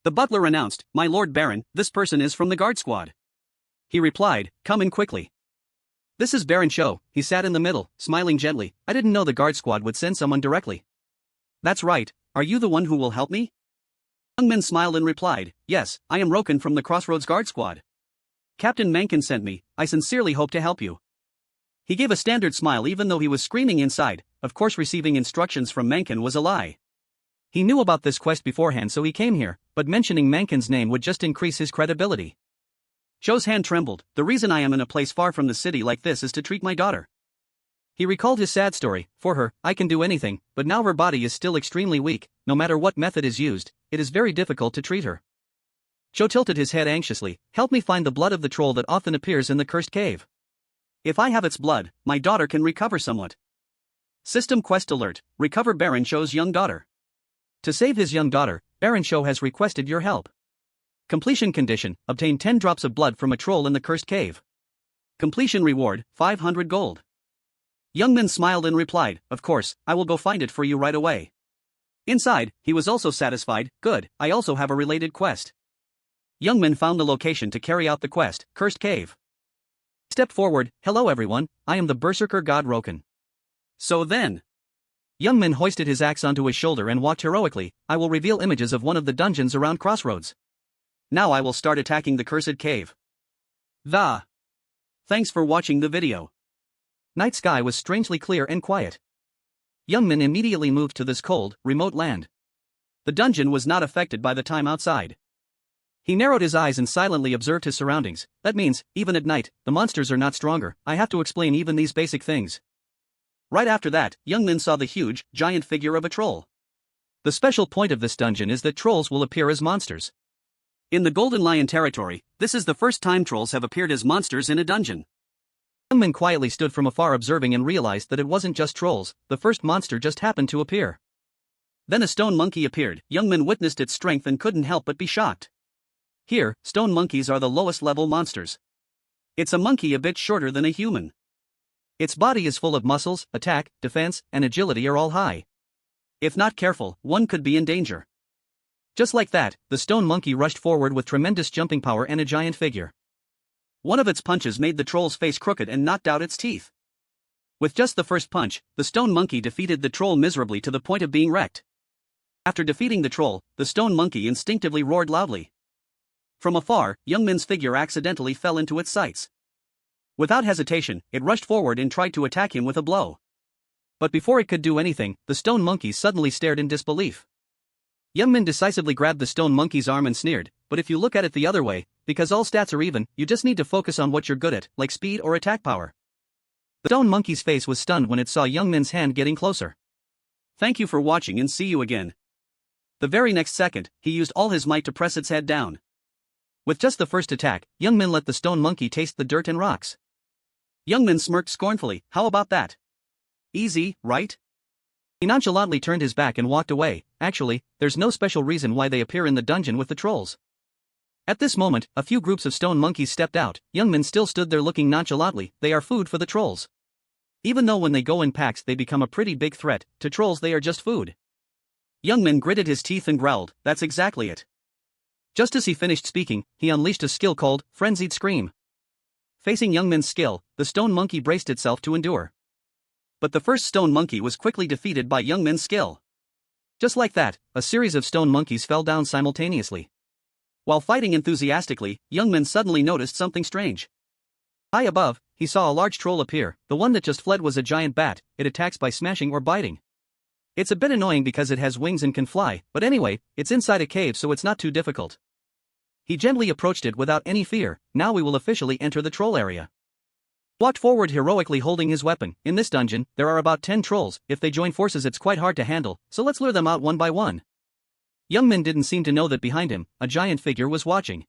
The butler announced, "My lord Baron, this person is from the guard squad." He replied, "Come in quickly." "This is Baron Sho," he sat in the middle, smiling gently. "I didn't know the guard squad would send someone directly." "That's right, are you the one who will help me?" Youngmin smiled and replied, "Yes, I am Roken from the Crossroads guard squad. Captain Mankin sent me, I sincerely hope to help you." He gave a standard smile even though he was screaming inside. Of course receiving instructions from Mankin was a lie. He knew about this quest beforehand so he came here, but mentioning Mankin's name would just increase his credibility. Sho's hand trembled. "The reason I am in a place far from the city like this is to treat my daughter." He recalled his sad story. "For her, I can do anything, but now her body is still extremely weak. No matter what method is used, it is very difficult to treat her." Sho tilted his head anxiously. "Help me find the blood of the troll that often appears in the cursed cave. If I have its blood, my daughter can recover somewhat." System quest alert: recover Baron Sho's young daughter. To save his young daughter, Baron Sho has requested your help. Completion condition: obtain 10 drops of blood from a troll in the cursed cave. Completion reward: 500 gold. Youngmin smiled and replied, "Of course, I will go find it for you right away." Inside, he was also satisfied. "Good, I also have a related quest." Youngmin found the location to carry out the quest, Cursed Cave. Step forward. "Hello everyone, I am the berserker god Roken." So then, Youngmin hoisted his axe onto his shoulder and walked heroically. "I will reveal images of one of the dungeons around Crossroads. Now I will start attacking the cursed cave." Thanks for watching the video. Night sky was strangely clear and quiet. Youngmin immediately moved to this cold, remote land. The dungeon was not affected by the time outside. He narrowed his eyes and silently observed his surroundings. That means, even at night, the monsters are not stronger. I have to explain even these basic things. Right after that, Youngmin saw the huge, giant figure of a troll. The special point of this dungeon is that trolls will appear as monsters. In the Golden Lion territory, this is the first time trolls have appeared as monsters in a dungeon. Youngmin quietly stood from afar observing and realized that it wasn't just trolls, the first monster just happened to appear. Then a stone monkey appeared. Youngmin witnessed its strength and couldn't help but be shocked. Here, stone monkeys are the lowest level monsters. It's a monkey a bit shorter than a human. Its body is full of muscles, attack, defense, and agility are all high. If not careful, one could be in danger. Just like that, the stone monkey rushed forward with tremendous jumping power and a giant figure. One of its punches made the troll's face crooked and knocked out its teeth. With just the first punch, the stone monkey defeated the troll miserably to the point of being wrecked. After defeating the troll, the stone monkey instinctively roared loudly. From afar, Youngmin's figure accidentally fell into its sights. Without hesitation, it rushed forward and tried to attack him with a blow. But before it could do anything, the stone monkey suddenly stared in disbelief. Youngmin decisively grabbed the stone monkey's arm and sneered, "But if you look at it the other way, because all stats are even, you just need to focus on what you're good at, like speed or attack power." The stone monkey's face was stunned when it saw Youngmin's hand getting closer. "Thank you for watching and see you again." The very next second, he used all his might to press its head down. With just the first attack, Youngmin let the stone monkey taste the dirt and rocks. Youngmin smirked scornfully. "How about that? Easy, right?" He nonchalantly turned his back and walked away. Actually, there's no special reason why they appear in the dungeon with the trolls. At this moment, a few groups of stone monkeys stepped out. Youngmin still stood there looking nonchalantly. They are food for the trolls. Even though when they go in packs they become a pretty big threat, to trolls they are just food. Youngmin gritted his teeth and growled, "That's exactly it." Just as he finished speaking, he unleashed a skill called Frenzied Scream. Facing Youngmin's skill, the stone monkey braced itself to endure. But the first stone monkey was quickly defeated by Youngmin's skill. Just like that, a series of stone monkeys fell down simultaneously. While fighting enthusiastically, Youngmin suddenly noticed something strange. High above, he saw a large troll appear. The one that just fled was a giant bat. It attacks by smashing or biting. It's a bit annoying because it has wings and can fly, but anyway, it's inside a cave so it's not too difficult. He gently approached it without any fear. Now we will officially enter the troll area. Walked forward heroically holding his weapon. In this dungeon, there are about 10 trolls. If they join forces it's quite hard to handle, so let's lure them out one by one. Youngmin didn't seem to know that behind him, a giant figure was watching.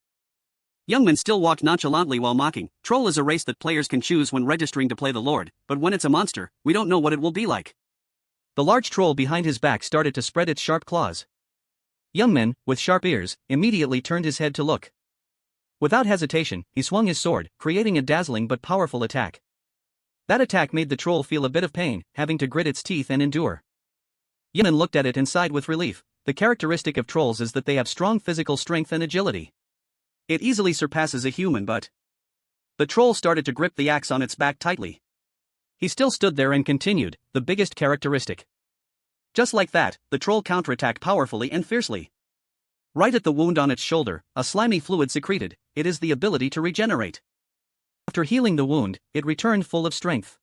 Youngmin still walked nonchalantly while mocking. Troll is a race that players can choose when registering to play the Lord, but when it's a monster, we don't know what it will be like. The large troll behind his back started to spread its sharp claws. Youngmin, with sharp ears, immediately turned his head to look. Without hesitation, he swung his sword, creating a dazzling but powerful attack. That attack made the troll feel a bit of pain, having to grit its teeth and endure. Youngmin looked at it and sighed with relief. The characteristic of trolls is that they have strong physical strength and agility. It easily surpasses a human, but the troll started to grip the axe on its back tightly. He still stood there and continued, the biggest characteristic. Just like that, the troll counterattacked powerfully and fiercely. Right at the wound on its shoulder, a slimy fluid secreted. It is the ability to regenerate. After healing the wound, it returned full of strength.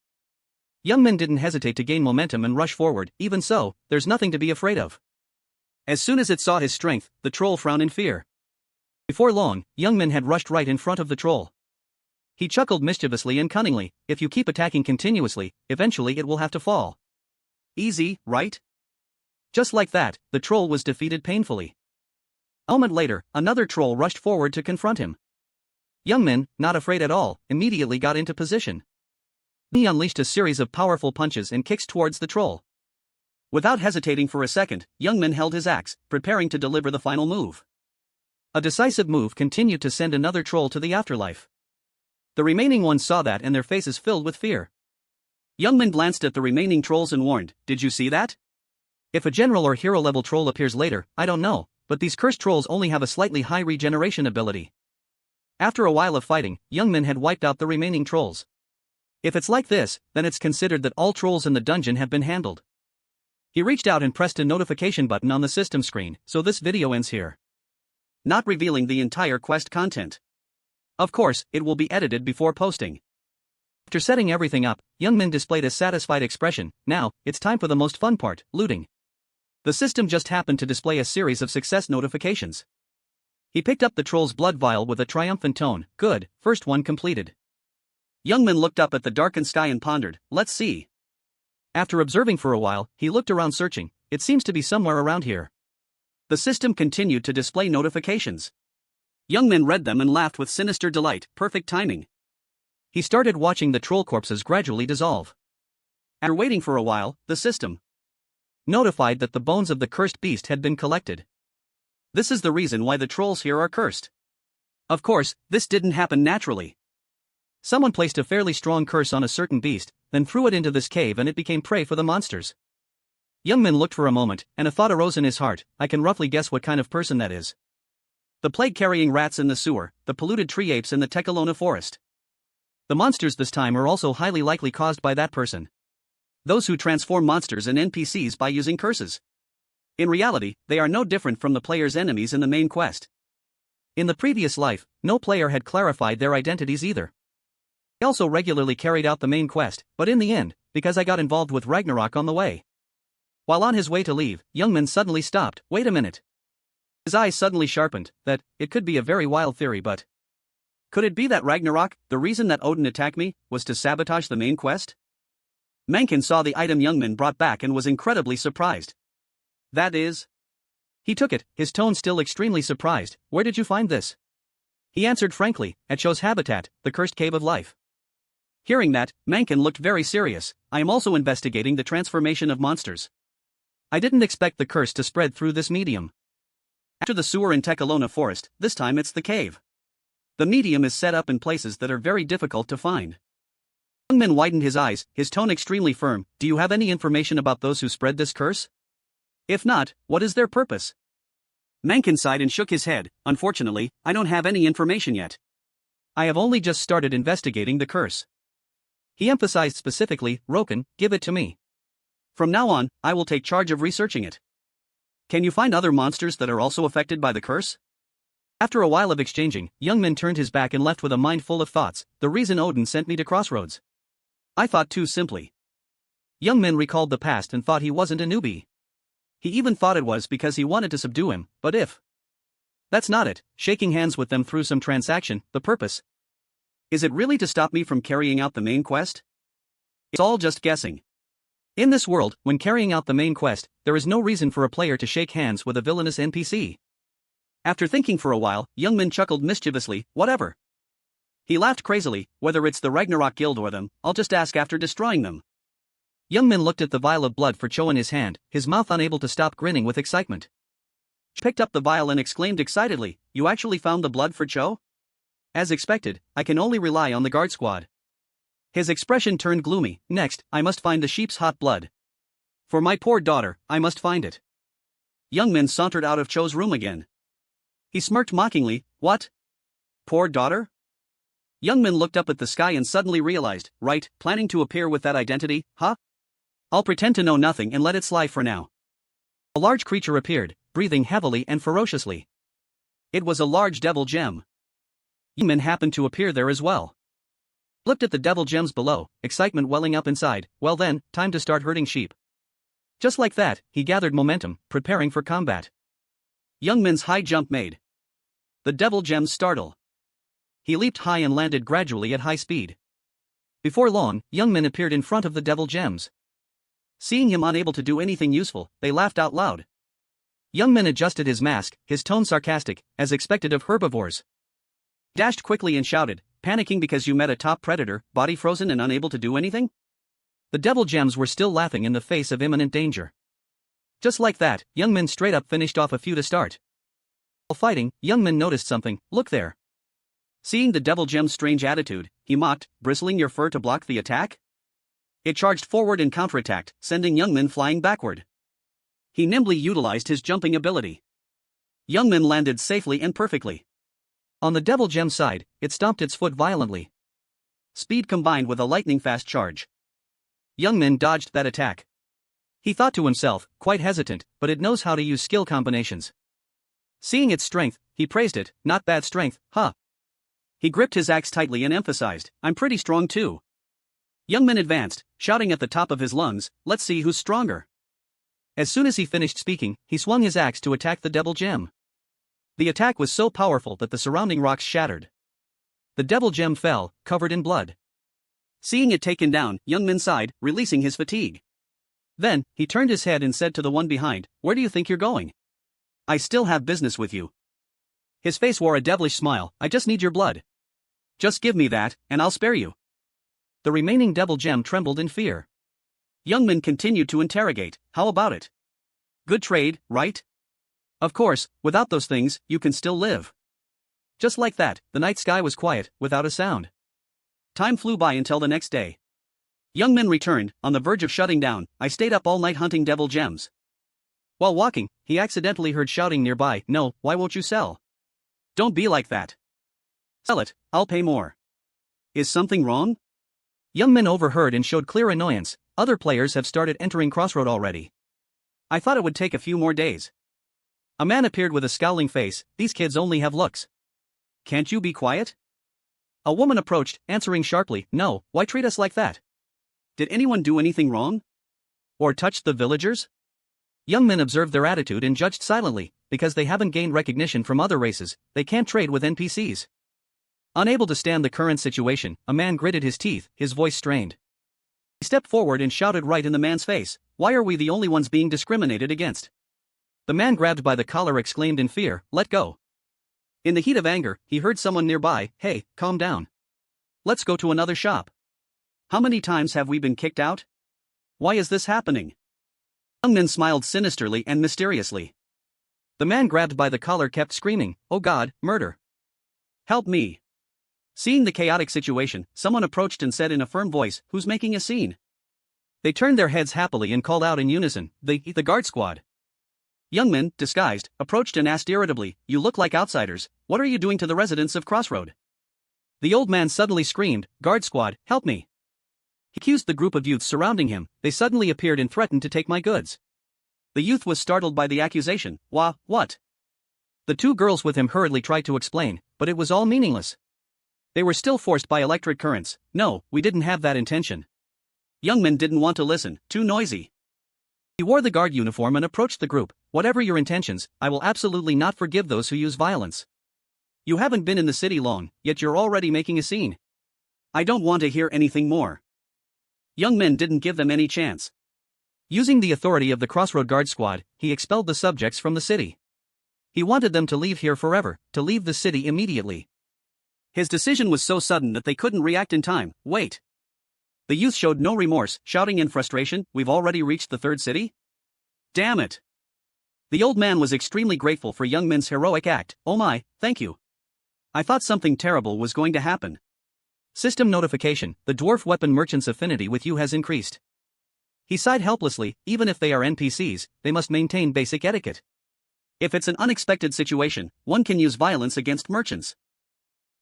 Youngmin didn't hesitate to gain momentum and rush forward. Even so, there's nothing to be afraid of. As soon as it saw his strength, the troll frowned in fear. Before long, Youngmin had rushed right in front of the troll. He chuckled mischievously and cunningly, if you keep attacking continuously, eventually it will have to fall. Easy, right? Just like that, the troll was defeated painfully. A moment later, another troll rushed forward to confront him. Youngmin, not afraid at all, immediately got into position. He unleashed a series of powerful punches and kicks towards the troll. Without hesitating for a second, Youngmin held his axe, preparing to deliver the final move. A decisive move continued to send another troll to the afterlife. The remaining ones saw that and their faces filled with fear. Youngmin glanced at the remaining trolls and warned, "Did you see that? If a general or hero level troll appears later, I don't know, but these cursed trolls only have a slightly high regeneration ability." After a while of fighting, Youngmin had wiped out the remaining trolls. If it's like this, then it's considered that all trolls in the dungeon have been handled. He reached out and pressed a notification button on the system screen, so this video ends here. Not revealing the entire quest content. Of course, it will be edited before posting. After setting everything up, Youngmin displayed a satisfied expression. Now, it's time for the most fun part, looting. The system just happened to display a series of success notifications. He picked up the troll's blood vial with a triumphant tone. Good, first one completed. Youngmin looked up at the darkened sky and pondered, let's see. After observing for a while, he looked around searching. It seems to be somewhere around here. The system continued to display notifications. Youngmin read them and laughed with sinister delight. Perfect timing. He started watching the troll corpses gradually dissolve. After waiting for a while, the system notified that the bones of the cursed beast had been collected. This is the reason why the trolls here are cursed. Of course, this didn't happen naturally. Someone placed a fairly strong curse on a certain beast, then threw it into this cave and it became prey for the monsters. Youngmin looked for a moment, and a thought arose in his heart. I can roughly guess what kind of person that is. The plague-carrying rats in the sewer, the polluted tree apes in the Techelona forest. The monsters this time are also highly likely caused by that person. Those who transform monsters and NPCs by using curses. In reality, they are no different from the player's enemies in the main quest. In the previous life, no player had clarified their identities either. I also regularly carried out the main quest, but in the end, because I got involved with Ragnarok on the way. While on his way to leave, Youngmin suddenly stopped. Wait a minute. His eyes suddenly sharpened. It could be a very wild theory, but could it be that Ragnarok, the reason that Odin attacked me, was to sabotage the main quest? Mencken saw the item Youngmin brought back and was incredibly surprised. That is? He took it, his tone still extremely surprised. Where did you find this? He answered frankly, at Sho's habitat, the cursed cave of life. Hearing that, Mencken looked very serious. I am also investigating the transformation of monsters. I didn't expect the curse to spread through this medium. After the sewer in Techelona forest, this time it's the cave. The medium is set up in places that are very difficult to find. Youngmin widened his eyes, his tone extremely firm. Do you have any information about those who spread this curse? If not, what is their purpose? Mencken sighed and shook his head. Unfortunately, I don't have any information yet. I have only just started investigating the curse. He emphasized specifically, Roken, give it to me. From now on, I will take charge of researching it. Can you find other monsters that are also affected by the curse? After a while of exchanging, Youngmin turned his back and left with a mind full of thoughts. The reason Odin sent me to Crossroads. I thought too simply. Youngmin recalled the past and thought he wasn't a newbie. He even thought it was because he wanted to subdue him, but if that's not it, shaking hands with them through some transaction, the purpose. Is it really to stop me from carrying out the main quest? It's all just guessing. In this world, when carrying out the main quest, there is no reason for a player to shake hands with a villainous NPC. After thinking for a while, Youngmin chuckled mischievously, whatever. He laughed crazily, whether it's the Ragnarok Guild or them, I'll just ask after destroying them. Youngmin looked at the vial of blood for Cho in his hand, his mouth unable to stop grinning with excitement. Cho picked up the vial and exclaimed excitedly, "You actually found the blood for Cho?" As expected, I can only rely on the guard squad. His expression turned gloomy. "Next, I must find the sheep's hot blood. For my poor daughter, I must find it." Youngmin sauntered out of Cho's room again. He smirked mockingly. "What? Poor daughter?" Youngmin looked up at the sky and suddenly realized, "Right, planning to appear with that identity, huh? I'll pretend to know nothing and let it slide for now." A large creature appeared, breathing heavily and ferociously. It was a large devil gem. Youngmin happened to appear there as well. Looked at the devil gems below, excitement welling up inside. Well then, time to start herding sheep. Just like that, he gathered momentum, preparing for combat. Youngmin's high jump made the devil gems startle. He leaped high and landed gradually at high speed. Before long, Youngmin appeared in front of the devil gems. Seeing him unable to do anything useful, they laughed out loud. Youngmin adjusted his mask, his tone sarcastic, as expected of herbivores. Dashed quickly and shouted, "Panicking because you met a top predator, body frozen and unable to do anything?" The devil gems were still laughing in the face of imminent danger. Just like that, Youngmin straight up finished off a few to start. While fighting, Youngmin noticed something. "Look there." Seeing the devil gem's strange attitude, he mocked, "Bristling your fur to block the attack?" It charged forward and counterattacked, sending Youngmin flying backward. He nimbly utilized his jumping ability. Youngmin landed safely and perfectly. On the devil gem side, it stomped its foot violently. Speed combined with a lightning-fast charge. Youngmin dodged that attack. He thought to himself, quite hesitant, but it knows how to use skill combinations. Seeing its strength, he praised it. "Not bad strength, huh?" He gripped his axe tightly and emphasized, "I'm pretty strong too." Youngmin advanced, shouting at the top of his lungs, "Let's see who's stronger." As soon as he finished speaking, he swung his axe to attack the devil gem. The attack was so powerful that the surrounding rocks shattered. The devil gem fell, covered in blood. Seeing it taken down, Youngmin sighed, releasing his fatigue. Then, he turned his head and said to the one behind, "Where do you think you're going? I still have business with you." His face wore a devilish smile. "I just need your blood. Just give me that, and I'll spare you." The remaining devil gem trembled in fear. Youngmin continued to interrogate, "How about it? Good trade, right? Of course, without those things, you can still live." Just like that, the night sky was quiet, without a sound. Time flew by until the next day. Youngmin returned, on the verge of shutting down. "I stayed up all night hunting devil gems." While walking, he accidentally heard shouting nearby, "No, why won't you sell? Don't be like that. Sell it, I'll pay more." Is something wrong? Youngmin overheard and showed clear annoyance. "Other players have started entering Crossroad already. I thought it would take a few more days." A man appeared with a scowling face. "These kids only have looks. Can't you be quiet?" A woman approached, answering sharply, "No, why treat us like that? Did anyone do anything wrong? Or touch the villagers?" Youngmin observed their attitude and judged silently, because they haven't gained recognition from other races, they can't trade with NPCs. Unable to stand the current situation, a man gritted his teeth, his voice strained. He stepped forward and shouted right in the man's face, "Why are we the only ones being discriminated against?" The man grabbed by the collar exclaimed in fear, "Let go." In the heat of anger, he heard someone nearby, "Hey, calm down. Let's go to another shop. How many times have we been kicked out? Why is this happening?" Youngmin smiled sinisterly and mysteriously. The man grabbed by the collar kept screaming, "Oh God, murder. Help me." Seeing the chaotic situation, someone approached and said in a firm voice, "Who's making a scene?" They turned their heads happily and called out in unison, the guard squad." Youngmin, disguised, approached and asked irritably, "You look like outsiders, what are you doing to the residents of Crossroad?" The old man suddenly screamed, "Guard squad, help me." He accused the group of youths surrounding him. They suddenly appeared and threatened to take my goods. The youth was startled by the accusation. What? The two girls with him hurriedly tried to explain, but it was all meaningless. They were still forced by electric currents. "No, we didn't have that intention." Youngmin didn't want to listen, too noisy. He wore the guard uniform and approached the group. "Whatever your intentions, I will absolutely not forgive those who use violence. You haven't been in the city long, yet you're already making a scene. I don't want to hear anything more." Youngmin didn't give them any chance. Using the authority of the Crossroad Guard Squad, he expelled the subjects from the city. He wanted them to leave here forever, to leave the city immediately. His decision was so sudden that they couldn't react in time. "Wait. The youth showed no remorse, shouting in frustration, "We've already reached the third city? Damn it!" The old man was extremely grateful for young Min's heroic act. "Oh my, thank you. I thought something terrible was going to happen." System notification: the dwarf weapon merchant's affinity with you has increased. He sighed helplessly. Even if they are NPCs, they must maintain basic etiquette. If it's an unexpected situation, one can use violence against merchants.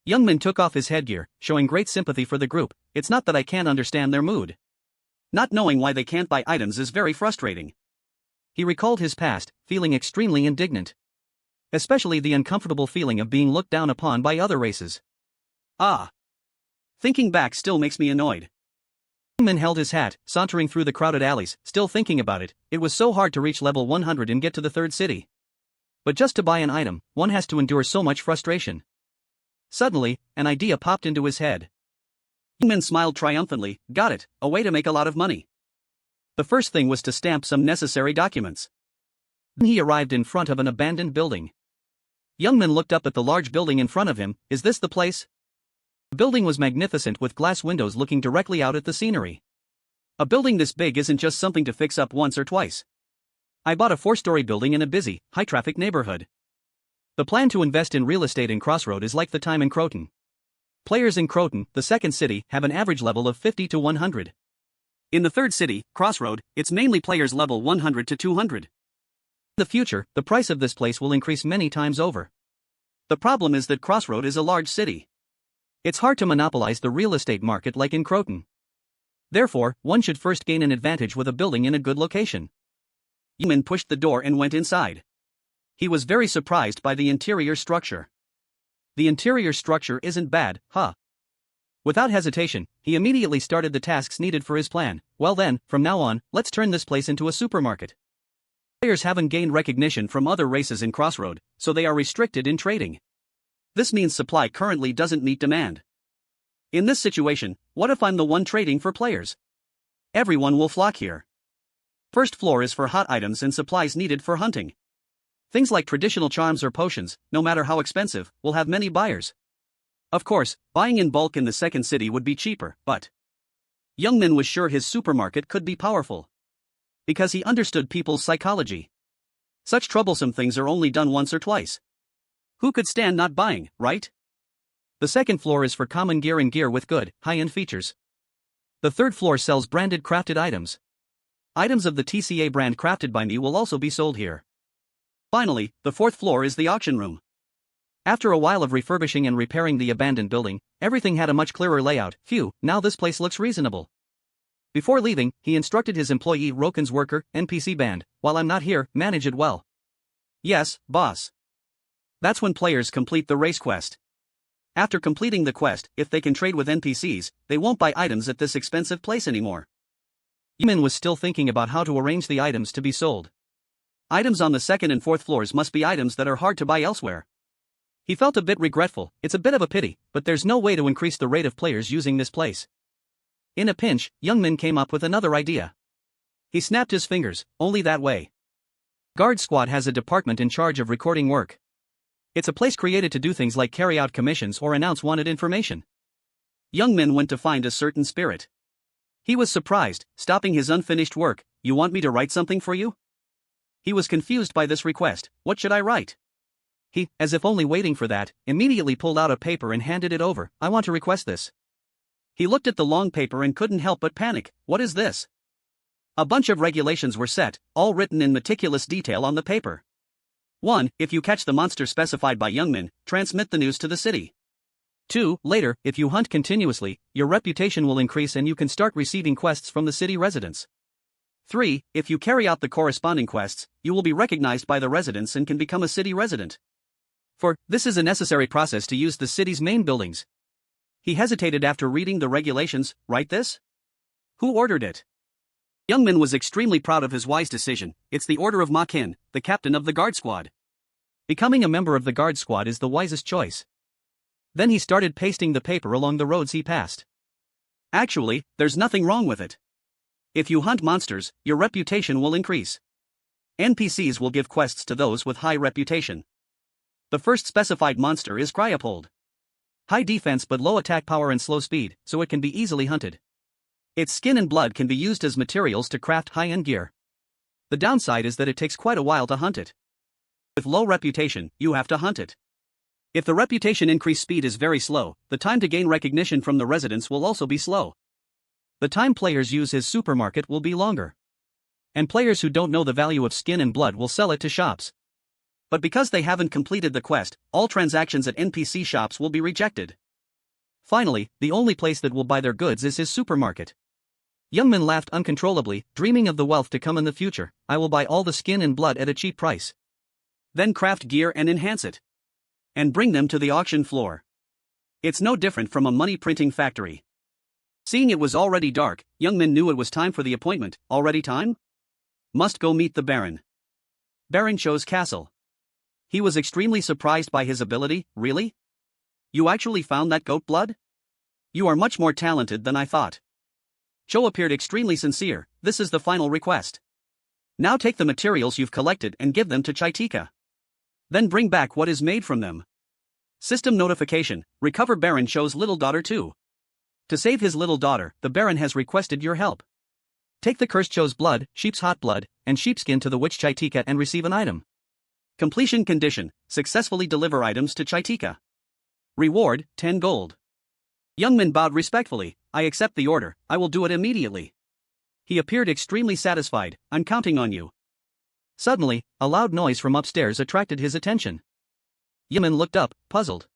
Young Min took off his headgear, showing great sympathy for the group. "It's not that I can't understand their mood. Not knowing why they can't buy items is very frustrating." He recalled his past, feeling extremely indignant. Especially the uncomfortable feeling of being looked down upon by other races. Thinking back still makes me annoyed. Young Min held his hat, sauntering through the crowded alleys, still thinking about it. It was so hard to reach level 100 and get to the third city. But just to buy an item, one has to endure so much frustration. Suddenly, an idea popped into his head. Young Min smiled triumphantly. "Got it, a way to make a lot of money." The first thing was to stamp some necessary documents. Then he arrived in front of an abandoned building. Young Min looked up at the large building in front of him. "Is this the place?" The building was magnificent with glass windows looking directly out at the scenery. A building this big isn't just something to fix up once or twice. I bought a 4-story building in a busy, high-traffic neighborhood. The plan to invest in real estate in Crossroads is like the time in Croton. Players in Croton, the second city, have an average level of 50 to 100. In the third city, Crossroad, it's mainly players level 100 to 200. In the future, the price of this place will increase many times over. The problem is that Crossroad is a large city. It's hard to monopolize the real estate market like in Croton. Therefore, one should first gain an advantage with a building in a good location. Young Min pushed the door and went inside. He was very surprised by the interior structure. The interior structure isn't bad, huh? Without hesitation, he immediately started the tasks needed for his plan. Well then, from now on, let's turn this place into a supermarket. Players haven't gained recognition from other races in Crossroad, so they are restricted in trading. This means supply currently doesn't meet demand. In this situation, what if I'm the one trading for players? Everyone will flock here. First floor is for hot items and supplies needed for hunting. Things like traditional charms or potions, no matter how expensive, will have many buyers. Of course, buying in bulk in the second city would be cheaper, but Young Min was sure his supermarket could be powerful. Because he understood people's psychology. Such troublesome things are only done once or twice. Who could stand not buying, right? The second floor is for common gear and gear with good, high-end features. The third floor sells branded crafted items. Items of the TCA brand crafted by me will also be sold here. Finally, the fourth floor is the auction room. After a while of refurbishing and repairing the abandoned building, everything had a much clearer layout. Phew, now this place looks reasonable. Before leaving, he instructed his employee Roken's worker, NPC band, "While I'm not here, manage it well." "Yes, boss." That's when players complete the race quest. After completing the quest, if they can trade with NPCs, they won't buy items at this expensive place anymore. Young Min was still thinking about how to arrange the items to be sold. Items on the second and fourth floors must be items that are hard to buy elsewhere. He felt a bit regretful. It's a bit of a pity, but there's no way to increase the rate of players using this place. In a pinch, Young Min came up with another idea. He snapped his fingers. Only that way. Guard Squad has a department in charge of recording work. It's a place created to do things like carry out commissions or announce wanted information. Young Min went to find a certain spirit. He was surprised, stopping his unfinished work. "You want me to write something for you?" He was confused by this request. What should I write? He, as if only waiting for that, immediately pulled out a paper and handed it over. "I want to request this." He looked at the long paper and couldn't help but panic. What is this? A bunch of regulations were set, all written in meticulous detail on the paper. 1. If you catch the monster specified by Young Min, transmit the news to the city. 2. Later, if you hunt continuously, your reputation will increase and you can start receiving quests from the city residents. 3. If you carry out the corresponding quests, you will be recognized by the residents and can become a city resident. 4. This is a necessary process to use the city's main buildings. He hesitated after reading the regulations. Write this? Who ordered it? Young Min was extremely proud of his wise decision. It's the order of Ma Qin, the captain of the guard squad. Becoming a member of the guard squad is the wisest choice. Then he started pasting the paper along the roads he passed. Actually, there's nothing wrong with it. If you hunt monsters, your reputation will increase. NPCs will give quests to those with high reputation. The first specified monster is Cryopold. High defense but low attack power and slow speed, so it can be easily hunted. Its skin and blood can be used as materials to craft high-end gear. The downside is that it takes quite a while to hunt it. With low reputation, you have to hunt it. If the reputation increase speed is very slow, the time to gain recognition from the residents will also be slow. The time players use his supermarket will be longer. And players who don't know the value of skin and blood will sell it to shops. But because they haven't completed the quest, all transactions at NPC shops will be rejected. Finally, the only place that will buy their goods is his supermarket. Youngman laughed uncontrollably, dreaming of the wealth to come in the future. I will buy all the skin and blood at a cheap price. Then craft gear and enhance it. And bring them to the auction floor. It's no different from a money printing factory. Seeing it was already dark, Youngman knew it was time for the appointment. Already time? Must go meet the Baron. Baron Cho's castle. He was extremely surprised by his ability. Really? You actually found that goat blood? You are much more talented than I thought. Cho appeared extremely sincere. This is the final request. Now take the materials you've collected and give them to Chaitika. Then bring back what is made from them. System notification, recover Baron Cho's little daughter too. To save his little daughter, the Baron has requested your help. Take the cursed Cho's blood, sheep's hot blood, and sheepskin to the witch Chaitika and receive an item. Completion condition, successfully deliver items to Chaitika. Reward, 10 gold. Youngman bowed respectfully. I accept the order, I will do it immediately. He appeared extremely satisfied. I'm counting on you. Suddenly, a loud noise from upstairs attracted his attention. Youngman looked up, puzzled.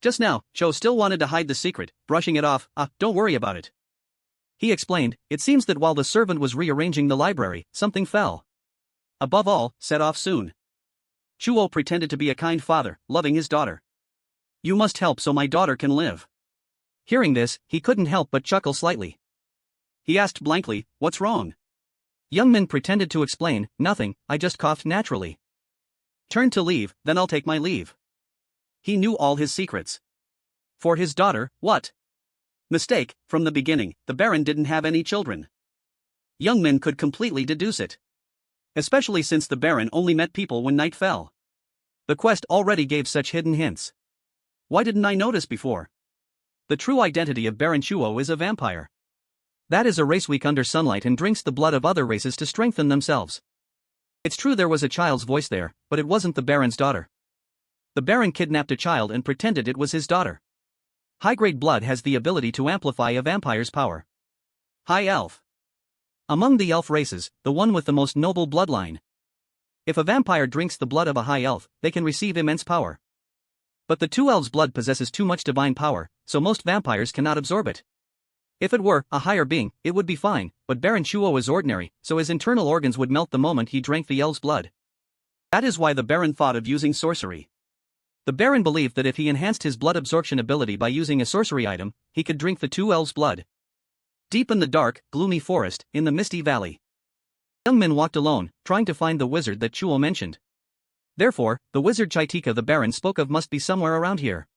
Just now, Cho still wanted to hide the secret, brushing it off. Don't worry about it. He explained, it seems that while the servant was rearranging the library, something fell. Above all, set off soon. Chuo pretended to be a kind father, loving his daughter. You must help so my daughter can live. Hearing this, he couldn't help but chuckle slightly. He asked blankly, what's wrong? Youngman pretended to explain, nothing, I just coughed naturally. Turn to leave, then I'll take my leave. He knew all his secrets. For his daughter, what? Mistake, from the beginning, the Baron didn't have any children. Youngman could completely deduce it. Especially since the Baron only met people when night fell. The quest already gave such hidden hints. Why didn't I notice before? The true identity of Baron Chuo is a vampire. That is a race weak under sunlight and drinks the blood of other races to strengthen themselves. It's true there was a child's voice there, but it wasn't the Baron's daughter. The Baron kidnapped a child and pretended it was his daughter. High-grade blood has the ability to amplify a vampire's power. High Elf. Among the elf races, the one with the most noble bloodline. If a vampire drinks the blood of a high elf, they can receive immense power. But the two elves' blood possesses too much divine power, so most vampires cannot absorb it. If it were a higher being, it would be fine, but Baron Chuo is ordinary, so his internal organs would melt the moment he drank the elf's blood. That is why the Baron thought of using sorcery. The Baron believed that if he enhanced his blood absorption ability by using a sorcery item, he could drink the two elves' blood. Deep in the dark, gloomy forest, in the misty valley. Youngman walked alone, trying to find the wizard that Chuo mentioned. Therefore, the wizard Chaitika the Baron spoke of must be somewhere around here.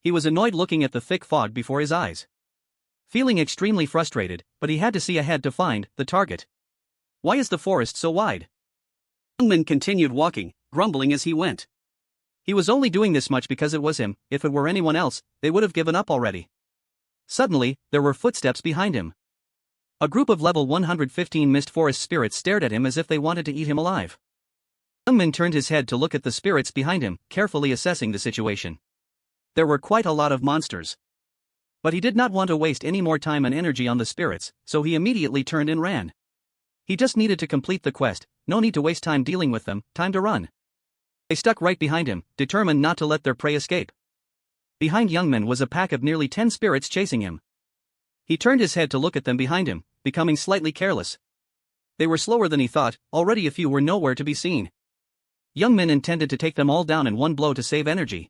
He was annoyed looking at the thick fog before his eyes. Feeling extremely frustrated, but he had to see ahead to find the target. Why is the forest so wide? Youngman continued walking, grumbling as he went. He was only doing this much because it was him. If it were anyone else, they would have given up already. Suddenly, there were footsteps behind him. A group of level 115 mist forest spirits stared at him as if they wanted to eat him alive. Youngman turned his head to look at the spirits behind him, carefully assessing the situation. There were quite a lot of monsters. But he did not want to waste any more time and energy on the spirits, so he immediately turned and ran. He just needed to complete the quest, no need to waste time dealing with them, time to run. They stuck right behind him, determined not to let their prey escape. Behind Youngman was a pack of nearly 10 spirits chasing him. He turned his head to look at them behind him, becoming slightly careless. They were slower than he thought, already a few were nowhere to be seen. Youngman intended to take them all down in one blow to save energy.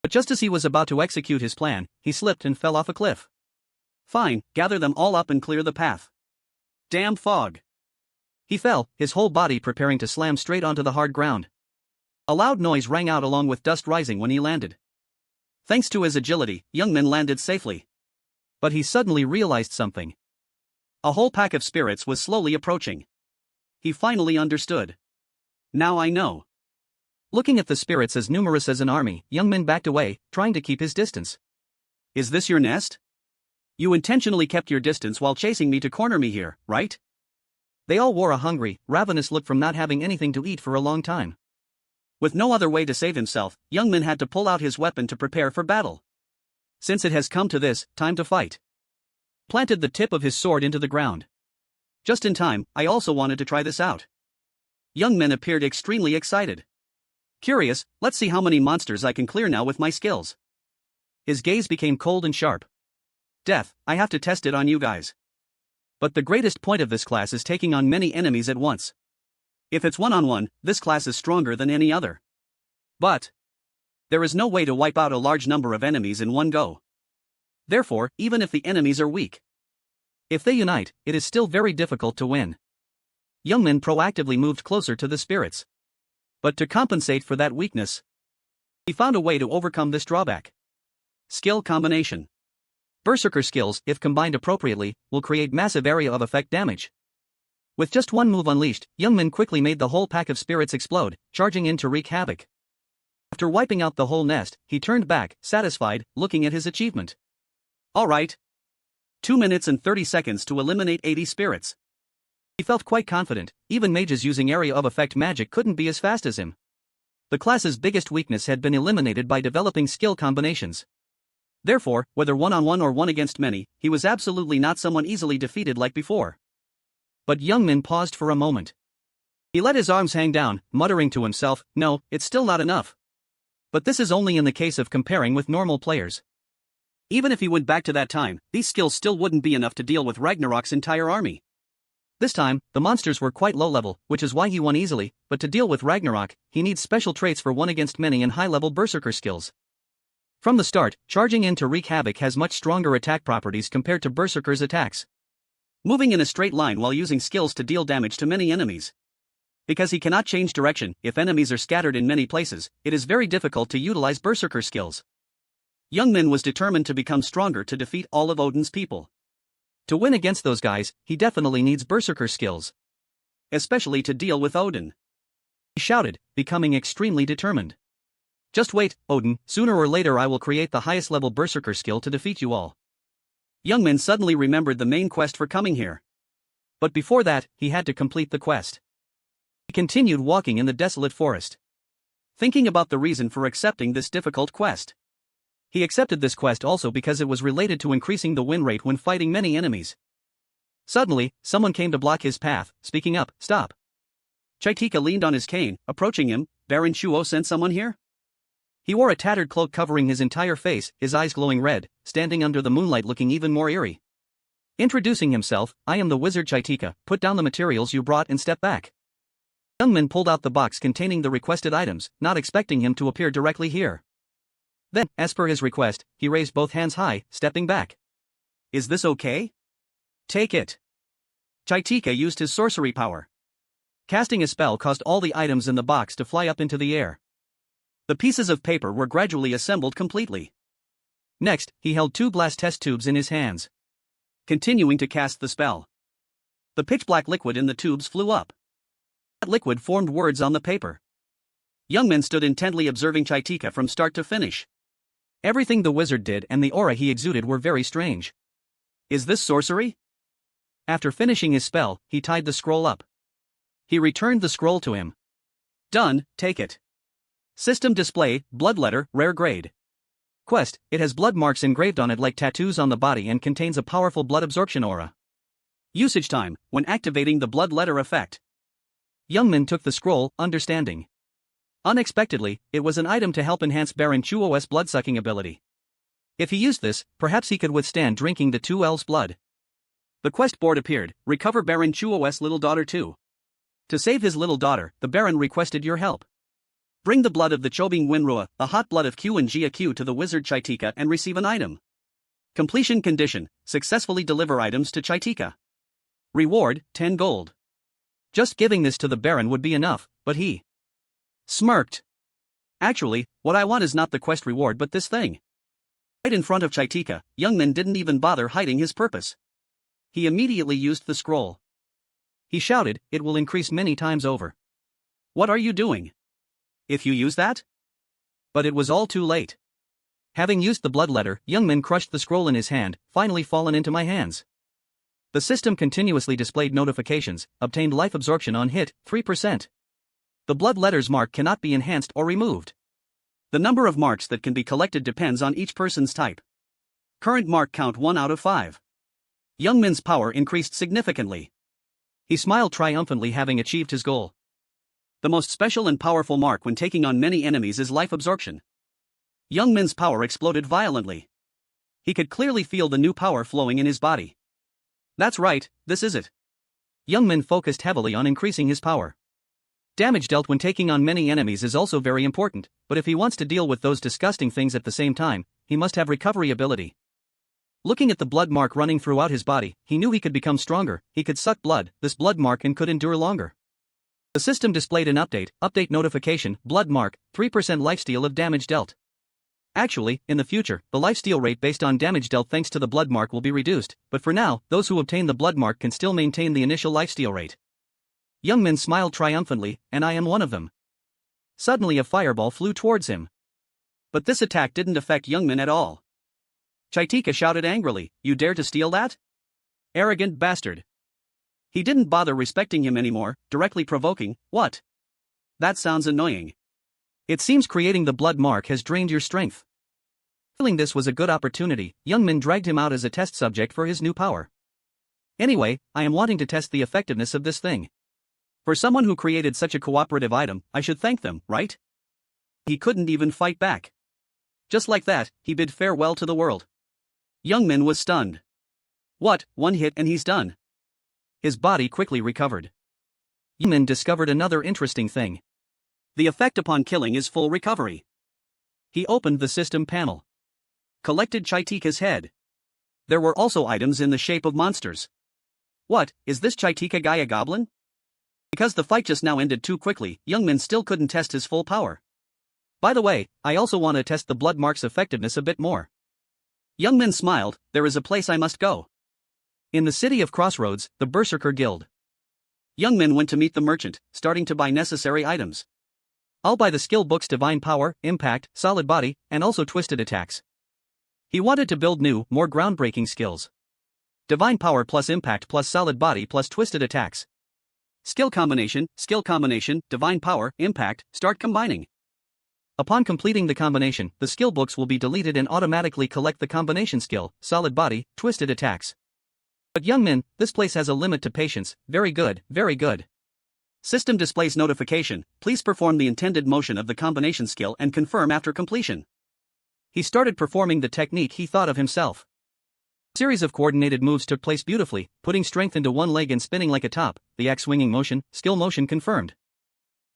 But just as he was about to execute his plan, he slipped and fell off a cliff. Fine, gather them all up and clear the path. Damn fog. He fell, his whole body preparing to slam straight onto the hard ground. A loud noise rang out along with dust rising when he landed. Thanks to his agility, Youngman landed safely. But he suddenly realized something. A whole pack of spirits was slowly approaching. He finally understood. Now I know. Looking at the spirits as numerous as an army, Youngman backed away, trying to keep his distance. Is this your nest? You intentionally kept your distance while chasing me to corner me here, right? They all wore a hungry, ravenous look from not having anything to eat for a long time. With no other way to save himself, Young Min had to pull out his weapon to prepare for battle. Since it has come to this, time to fight. Planted the tip of his sword into the ground. Just in time, I also wanted to try this out. Young Min appeared extremely excited. Curious, let's see how many monsters I can clear now with my skills. His gaze became cold and sharp. Death, I have to test it on you guys. But the greatest point of this class is taking on many enemies at once. If it's one-on-one, this class is stronger than any other. But there is no way to wipe out a large number of enemies in one go. Therefore, even if the enemies are weak, if they unite, it is still very difficult to win. Young Min proactively moved closer to the spirits. But to compensate for that weakness, he found a way to overcome this drawback. Skill combination. Berserker skills, if combined appropriately, will create massive area of effect damage. With just one move unleashed, Young Min quickly made the whole pack of spirits explode, charging in to wreak havoc. After wiping out the whole nest, he turned back, satisfied, looking at his achievement. Alright. 2 minutes and 30 seconds to eliminate 80 spirits. He felt quite confident, even mages using area of effect magic couldn't be as fast as him. The class's biggest weakness had been eliminated by developing skill combinations. Therefore, whether one-on-one or one against many, he was absolutely not someone easily defeated like before. But Young Min paused for a moment. He let his arms hang down, muttering to himself, no, it's still not enough. But this is only in the case of comparing with normal players. Even if he went back to that time, these skills still wouldn't be enough to deal with Ragnarok's entire army. This time, the monsters were quite low level, which is why he won easily, but to deal with Ragnarok, he needs special traits for one against many and high-level berserker skills. From the start, charging in to wreak havoc has much stronger attack properties compared to berserker's attacks. Moving in a straight line while using skills to deal damage to many enemies. Because he cannot change direction, if enemies are scattered in many places, it is very difficult to utilize berserker skills. Young Min was determined to become stronger to defeat all of Odin's people. To win against those guys, he definitely needs berserker skills. Especially to deal with Odin. He shouted, becoming extremely determined. Just wait, Odin, sooner or later I will create the highest level berserker skill to defeat you all. Young Min suddenly remembered the main quest for coming here. But before that, he had to complete the quest. He continued walking in the desolate forest, thinking about the reason for accepting this difficult quest. He accepted this quest also because it was related to increasing the win rate when fighting many enemies. Suddenly, someone came to block his path, speaking up, stop. Chaitika leaned on his cane, approaching him. Baron Chuo sent someone here? He wore a tattered cloak covering his entire face, his eyes glowing red, standing under the moonlight looking even more eerie. Introducing himself, I am the wizard Chaitika, put down the materials you brought and step back. Young Min pulled out the box containing the requested items, not expecting him to appear directly here. Then, as per his request, he raised both hands high, stepping back. Is this okay? Take it. Chaitika used his sorcery power. Casting a spell caused all the items in the box to fly up into the air. The pieces of paper were gradually assembled completely. Next, he held 2 blast test tubes in his hands. Continuing to cast the spell. The pitch-black liquid in the tubes flew up. That liquid formed words on the paper. Young Min stood intently observing Chaitika from start to finish. Everything the wizard did and the aura he exuded were very strange. Is this sorcery? After finishing his spell, he tied the scroll up. He returned the scroll to him. Done, take it. System display, blood letter, rare grade. Quest, it has blood marks engraved on it like tattoos on the body and contains a powerful blood absorption aura. Usage time, when activating the blood letter effect. Young Min took the scroll, understanding. Unexpectedly, it was an item to help enhance Baron Chuo's blood-sucking ability. If he used this, perhaps he could withstand drinking the 2 elves' blood. The quest board appeared, recover Baron Chuo's little daughter too. To save his little daughter, the Baron requested your help. Bring the blood of the Chobing Winrua, the hot blood of Q and Jia Q to the wizard Chaitika and receive an item. Completion condition, successfully deliver items to Chaitika. Reward, 10 gold. Just giving this to the Baron would be enough, but he smirked. Actually, what I want is not the quest reward but this thing. Right in front of Chaitika, Young Min didn't even bother hiding his purpose. He immediately used the scroll. He shouted, it will increase many times over. What are you doing? If you use that? But it was all too late. Having used the blood letter, Youngmin crushed the scroll in his hand, finally fallen into my hands. The system continuously displayed notifications, obtained life absorption on hit, 3%. The blood letter's mark cannot be enhanced or removed. The number of marks that can be collected depends on each person's type. Current mark count 1 out of 5. Youngmin's power increased significantly. He smiled triumphantly, having achieved his goal. The most special and powerful mark when taking on many enemies is life absorption. Youngmin's power exploded violently. He could clearly feel the new power flowing in his body. That's right, this is it. Youngmin focused heavily on increasing his power. Damage dealt when taking on many enemies is also very important, but if he wants to deal with those disgusting things at the same time, he must have recovery ability. Looking at the blood mark running throughout his body, he knew he could become stronger, he could suck blood, this blood mark, and could endure longer. The system displayed an update notification, blood mark, 3% lifesteal of damage dealt. Actually, in the future, the lifesteal rate based on damage dealt thanks to the blood mark will be reduced, but for now, those who obtain the blood mark can still maintain the initial lifesteal rate. Youngmin smiled triumphantly, and I am one of them. Suddenly a fireball flew towards him. But this attack didn't affect Youngmin at all. Chaitika shouted angrily, "You dare to steal that? Arrogant bastard." He didn't bother respecting him anymore, directly provoking, "What? That sounds annoying. It seems creating the blood mark has drained your strength." Feeling this was a good opportunity, Youngmin dragged him out as a test subject for his new power. "Anyway, I am wanting to test the effectiveness of this thing. For someone who created such a cooperative item, I should thank them, right?" He couldn't even fight back. Just like that, he bid farewell to the world. Youngmin was stunned. What, one hit and he's done? His body quickly recovered. Youngmin discovered another interesting thing. The effect upon killing is full recovery. He opened the system panel. Collected Chaitika's head. There were also items in the shape of monsters. What, is this Chaitika guy a goblin? Because the fight just now ended too quickly, Youngmin still couldn't test his full power. By the way, I also want to test the blood mark's effectiveness a bit more. Youngmin smiled, there is a place I must go. In the city of Crossroads, the Berserker Guild. Youngmin went to meet the merchant, starting to buy necessary items. I'll buy the skill books Divine Power, Impact, Solid Body, and also Twisted Attacks. He wanted to build new, more groundbreaking skills. Divine Power plus Impact plus Solid Body plus Twisted Attacks. Skill combination, Divine Power, Impact, start combining. Upon completing the combination, the skill books will be deleted and automatically collect the combination skill, Solid Body, Twisted Attacks. But Youngmin, this place has a limit to patience, very good, very good. System displays notification, please perform the intended motion of the combination skill and confirm after completion. He started performing the technique he thought of himself. A series of coordinated moves took place beautifully, putting strength into one leg and spinning like a top, the axe swinging motion, skill motion confirmed.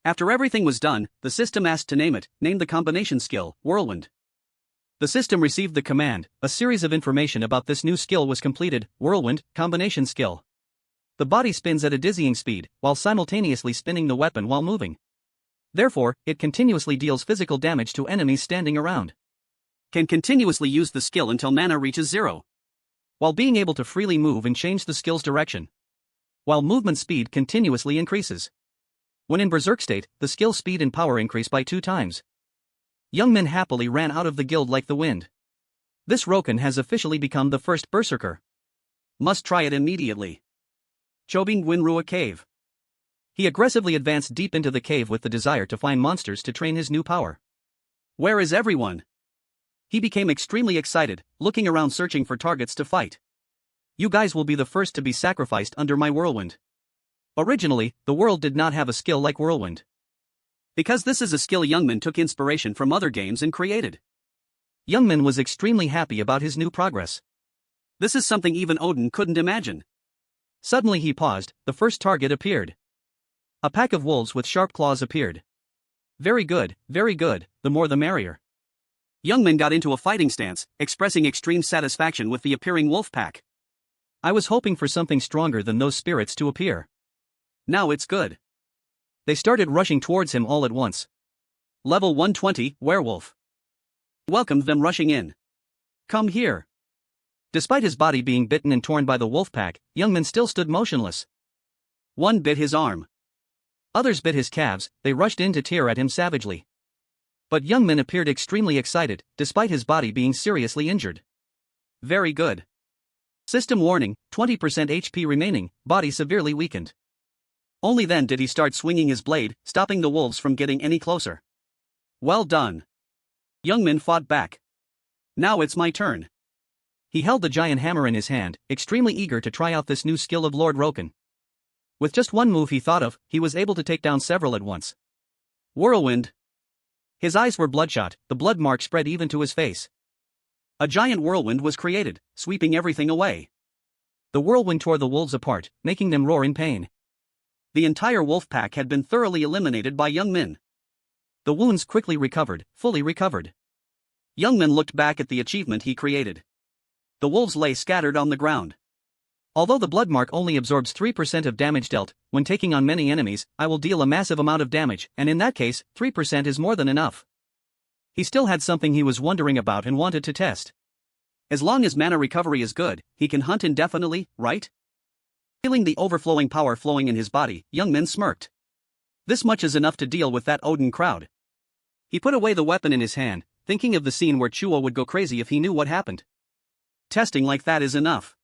After everything was done, the system asked to name it, named the combination skill, Whirlwind. The system received the command, a series of information about this new skill was completed, Whirlwind, combination skill. The body spins at a dizzying speed, while simultaneously spinning the weapon while moving. Therefore, it continuously deals physical damage to enemies standing around. Can continuously use the skill until mana reaches 0. While being able to freely move and change the skill's direction. While movement speed continuously increases. When in berserk state, the skill speed and power increase by 2 times. Youngmin happily ran out of the guild like the wind. This Roken has officially become the first berserker. Must try it immediately. Chobing Gwinrua Cave. He aggressively advanced deep into the cave with the desire to find monsters to train his new power. Where is everyone? He became extremely excited, looking around searching for targets to fight. You guys will be the first to be sacrificed under my whirlwind. Originally, the world did not have a skill like Whirlwind. Because this is a skill Youngmin took inspiration from other games and created. Youngmin was extremely happy about his new progress. This is something even Odin couldn't imagine. Suddenly he paused, the first target appeared. A pack of wolves with sharp claws appeared. Very good, the more the merrier. Youngmin got into a fighting stance, expressing extreme satisfaction with the appearing wolf pack. I was hoping for something stronger than those spirits to appear. Now it's good. They started rushing towards him all at once. Level 120, Werewolf. Welcomed them rushing in. Come here. Despite his body being bitten and torn by the wolf pack, Youngmin still stood motionless. One bit his arm. Others bit his calves, they rushed in to tear at him savagely. But Youngmin appeared extremely excited, despite his body being seriously injured. Very good. System warning, 20% HP remaining, body severely weakened. Only then did he start swinging his blade, stopping the wolves from getting any closer. Well done. Youngmin fought back. Now it's my turn. He held the giant hammer in his hand, extremely eager to try out this new skill of Lord Roken. With just one move he thought of, he was able to take down several at once. Whirlwind. His eyes were bloodshot, the blood mark spread even to his face. A giant whirlwind was created, sweeping everything away. The whirlwind tore the wolves apart, making them roar in pain. The entire wolf pack had been thoroughly eliminated by Youngmin. The wounds quickly recovered, fully recovered. Youngmin looked back at the achievement he created. The wolves lay scattered on the ground. Although the blood mark only absorbs 3% of damage dealt, when taking on many enemies, I will deal a massive amount of damage, and in that case, 3% is more than enough. He still had something he was wondering about and wanted to test. As long as mana recovery is good, he can hunt indefinitely, right? Feeling the overflowing power flowing in his body, Youngmin smirked. This much is enough to deal with that Odin crowd. He put away the weapon in his hand, thinking of the scene where Chuo would go crazy if he knew what happened. Testing like that is enough.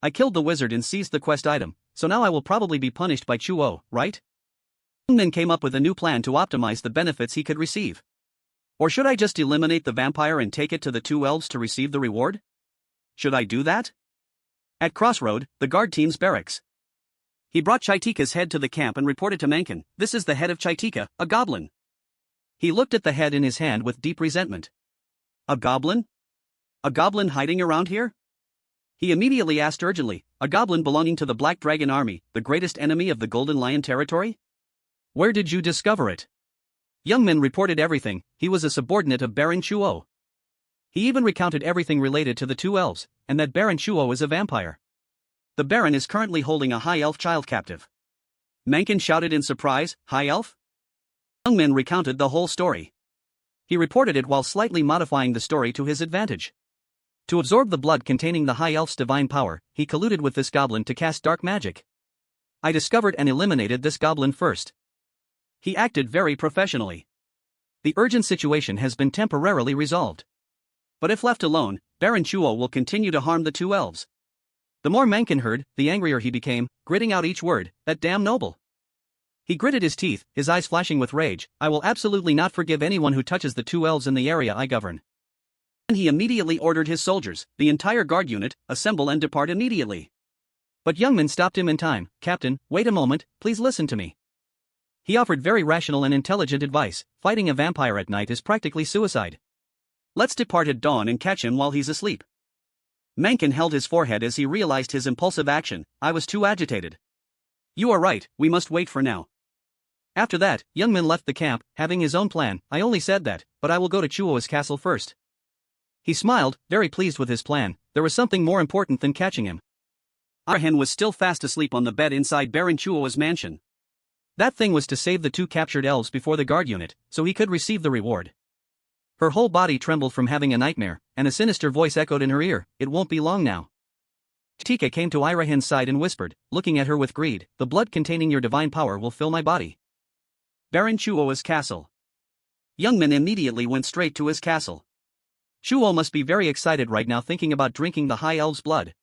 I killed the wizard and seized the quest item, so now I will probably be punished by Chuo, right? Youngmin came up with a new plan to optimize the benefits he could receive. Or should I just eliminate the vampire and take it to the two elves to receive the reward? Should I do that? At Crossroad, the guard team's barracks. He brought Chaitika's head to the camp and reported to Mankin, "This is the head of Chaitika, a goblin." He looked at the head in his hand with deep resentment. A goblin? A goblin hiding around here? He immediately asked urgently, a goblin belonging to the Black Dragon Army, the greatest enemy of the Golden Lion territory? Where did you discover it? Youngmin reported everything. He was a subordinate of Baron Chuo. He even recounted everything related to the two elves, and that Baron Chuo is a vampire. The Baron is currently holding a high elf child captive. Mankin shouted in surprise, "High elf?" Youngmin recounted the whole story. He reported it while slightly modifying the story to his advantage. To absorb the blood containing the high elf's divine power, he colluded with this goblin to cast dark magic. I discovered and eliminated this goblin first. He acted very professionally. The urgent situation has been temporarily resolved. But if left alone, Baron Chuo will continue to harm the two elves. The more Mankin heard, the angrier he became, gritting out each word, "That damn noble." He gritted his teeth, his eyes flashing with rage. "I will absolutely not forgive anyone who touches the two elves in the area I govern." Then he immediately ordered his soldiers, the entire guard unit, assemble and depart immediately. But Youngmin stopped him in time. "Captain, wait a moment, please listen to me." He offered very rational and intelligent advice. Fighting a vampire at night is practically suicide. Let's depart at dawn and catch him while he's asleep. Mankin held his forehead as he realized his impulsive action. I was too agitated. You are right, we must wait for now. After that, Youngmin left the camp, having his own plan. I only said that, but I will go to Chuo's castle first. He smiled, very pleased with his plan. There was something more important than catching him. Arahen was still fast asleep on the bed inside Baron Chuo's mansion. That thing was to save the two captured elves before the guard unit, so he could receive the reward. Her whole body trembled from having a nightmare, and a sinister voice echoed in her ear, "It won't be long now." Tika came to Irahen's side and whispered, looking at her with greed, "The blood containing your divine power will fill my body." Baron Chuo's castle. Youngmin immediately went straight to his castle. Chuo must be very excited right now thinking about drinking the high elf's blood.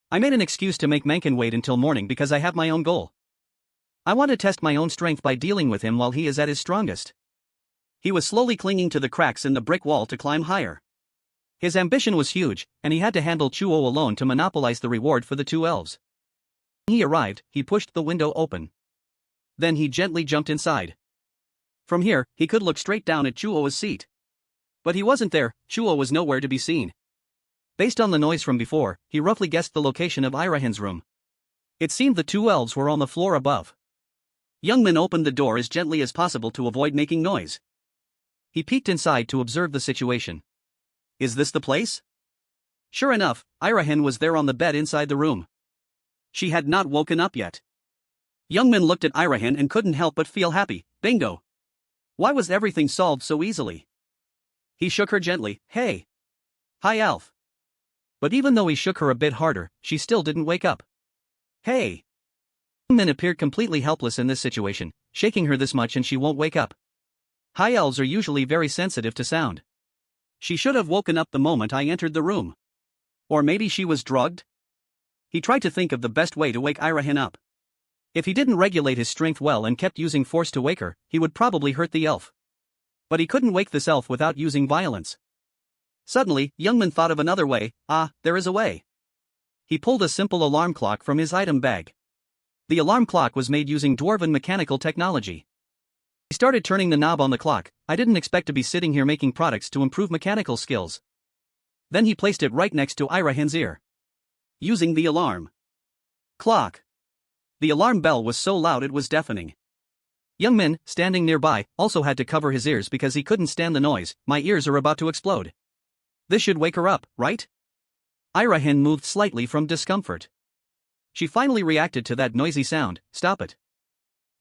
I made an excuse to make Mankin wait until morning because I have my own goal. I want to test my own strength by dealing with him while he is at his strongest. He was slowly clinging to the cracks in the brick wall to climb higher. His ambition was huge, and he had to handle Chuo alone to monopolize the reward for the two elves. When he arrived, he pushed the window open. Then he gently jumped inside. From here, he could look straight down at Chuo's seat. But he wasn't there. Chuo was nowhere to be seen. Based on the noise from before, he roughly guessed the location of Irahen's room. It seemed the two elves were on the floor above. Youngmin opened the door as gently as possible to avoid making noise. He peeked inside to observe the situation. Is this the place? Sure enough, Irahen was there on the bed inside the room. She had not woken up yet. Youngmin looked at Irahen and couldn't help but feel happy. Bingo! Why was everything solved so easily? He shook her gently. Hey! Hi, Alf. But even though he shook her a bit harder, she still didn't wake up. Hey! Youngmin appeared completely helpless in this situation, shaking her this much and she won't wake up. High elves are usually very sensitive to sound. She should have woken up the moment I entered the room. Or maybe she was drugged? He tried to think of the best way to wake Irahin up. If he didn't regulate his strength well and kept using force to wake her, he would probably hurt the elf. But he couldn't wake this elf without using violence. Suddenly, Youngman thought of another way. There is a way. He pulled a simple alarm clock from his item bag. The alarm clock was made using dwarven mechanical technology. He started turning the knob on the clock. I didn't expect to be sitting here making products to improve mechanical skills. Then he placed it right next to Irahin's ear. Using the alarm clock. The alarm bell was so loud it was deafening. Youngmin, standing nearby, also had to cover his ears because he couldn't stand the noise. My ears are about to explode. This should wake her up, right? Irahin moved slightly from discomfort. She finally reacted to that noisy sound. Stop it.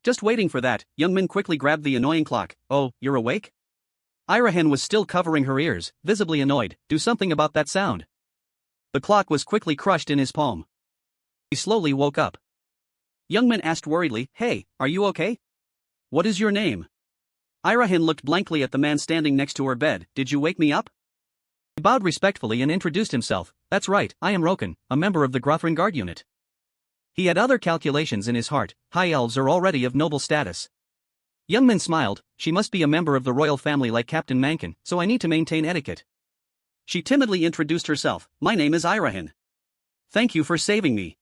Just waiting for that, Youngmin quickly grabbed the annoying clock. Oh, you're awake? Irahin was still covering her ears, visibly annoyed. Do something about that sound. The clock was quickly crushed in his palm. He slowly woke up. Youngmin asked worriedly, Hey, are you okay? What is your name? Irahin looked blankly at the man standing next to her bed. Did you wake me up? He bowed respectfully and introduced himself. That's right, I am Roken, a member of the Grothrin Guard unit. He had other calculations in his heart. High elves are already of noble status. Youngmin smiled. She must be a member of the royal family like Captain Mankin, so I need to maintain etiquette. She timidly introduced herself. My name is Irahin. Thank you for saving me.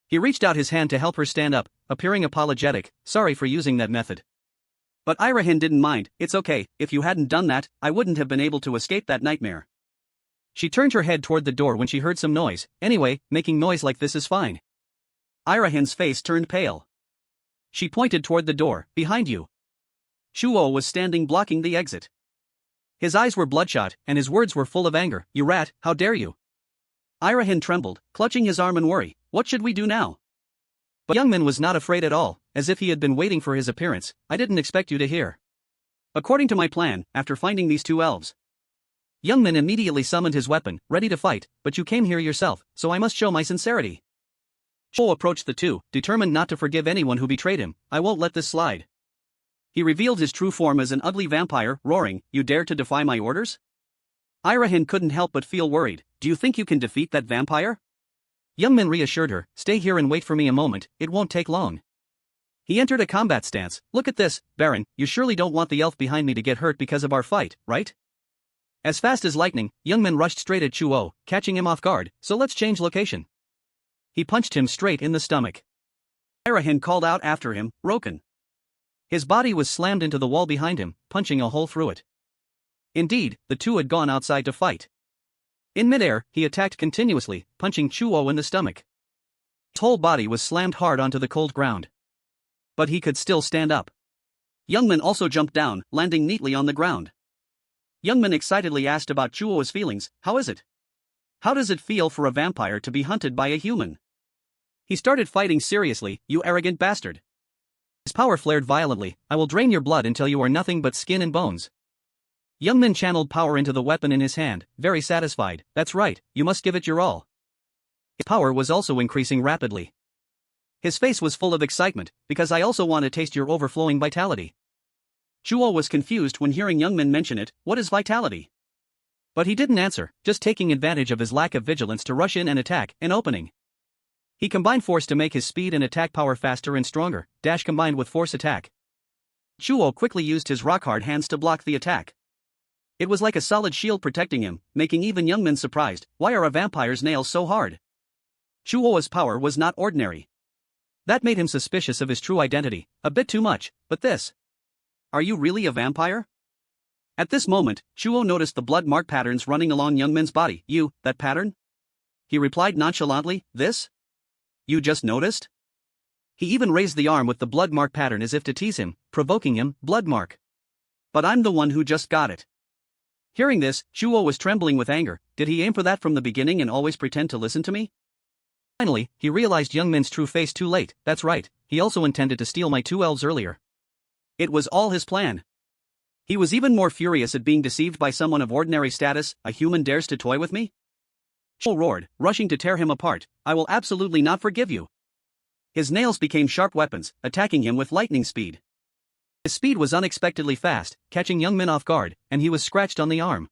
He reached out his hand to help her stand up, appearing apologetic. Sorry for using that method. But Irahin didn't mind. It's okay, if you hadn't done that, I wouldn't have been able to escape that nightmare. She turned her head toward the door when she heard some noise. Anyway, making noise like this is fine. Irahin's face turned pale. She pointed toward the door. Behind you. Chuo was standing blocking the exit. His eyes were bloodshot, and his words were full of anger. You rat, how dare you? Irahin trembled, clutching his arm in worry. What should we do now? But Youngman was not afraid at all, as if he had been waiting for his appearance. I didn't expect you to hear. According to my plan, after finding these two elves. Youngman immediately summoned his weapon, ready to fight, but you came here yourself, so I must show my sincerity. Chuo approached the two, determined not to forgive anyone who betrayed him. I won't let this slide. He revealed his true form as an ugly vampire, roaring, You dare to defy my orders? Irahin couldn't help but feel worried. Do you think you can defeat that vampire? Youngman reassured her, Stay here and wait for me a moment, it won't take long. He entered a combat stance. Look at this, Baron, you surely don't want the elf behind me to get hurt because of our fight, right? As fast as lightning, Youngman rushed straight at Chuo, catching him off guard, so let's change location. He punched him straight in the stomach. Irahin called out after him, Roken. His body was slammed into the wall behind him, punching a hole through it. Indeed, the two had gone outside to fight. In midair, he attacked continuously, punching Chuo in the stomach. His whole body was slammed hard onto the cold ground. But he could still stand up. Youngman also jumped down, landing neatly on the ground. Youngman excitedly asked about Chuo's feelings. How is it? How does it feel for a vampire to be hunted by a human? He started fighting seriously. You arrogant bastard. His power flared violently. I will drain your blood until you are nothing but skin and bones. Youngman channeled power into the weapon in his hand, very satisfied. That's right, you must give it your all. His power was also increasing rapidly. His face was full of excitement, because I also want to taste your overflowing vitality. Chuo was confused when hearing Youngman mention it. What is vitality? But he didn't answer, just taking advantage of his lack of vigilance to rush in and attack. An opening. He combined force to make his speed and attack power faster and stronger. Dash combined with force attack. Chuo quickly used his rock-hard hands to block the attack. It was like a solid shield protecting him, making even Youngman surprised. Why are a vampire's nails so hard? Chuo's power was not ordinary. That made him suspicious of his true identity, a bit too much, but this. Are you really a vampire? At this moment, Chuo noticed the blood mark patterns running along Youngman's body. You, that pattern? He replied nonchalantly, This? You just noticed? He even raised the arm with the blood mark pattern as if to tease him, provoking him, blood mark. But I'm the one who just got it. Hearing this, Chuo was trembling with anger. Did he aim for that from the beginning and always pretend to listen to me? Finally, he realized Youngman's true face too late. That's right, he also intended to steal my two elves earlier. It was all his plan. He was even more furious at being deceived by someone of ordinary status. A human dares to toy with me? Chuo roared, rushing to tear him apart. I will absolutely not forgive you. His nails became sharp weapons, attacking him with lightning speed. His speed was unexpectedly fast, catching young men off guard, and he was scratched on the arm.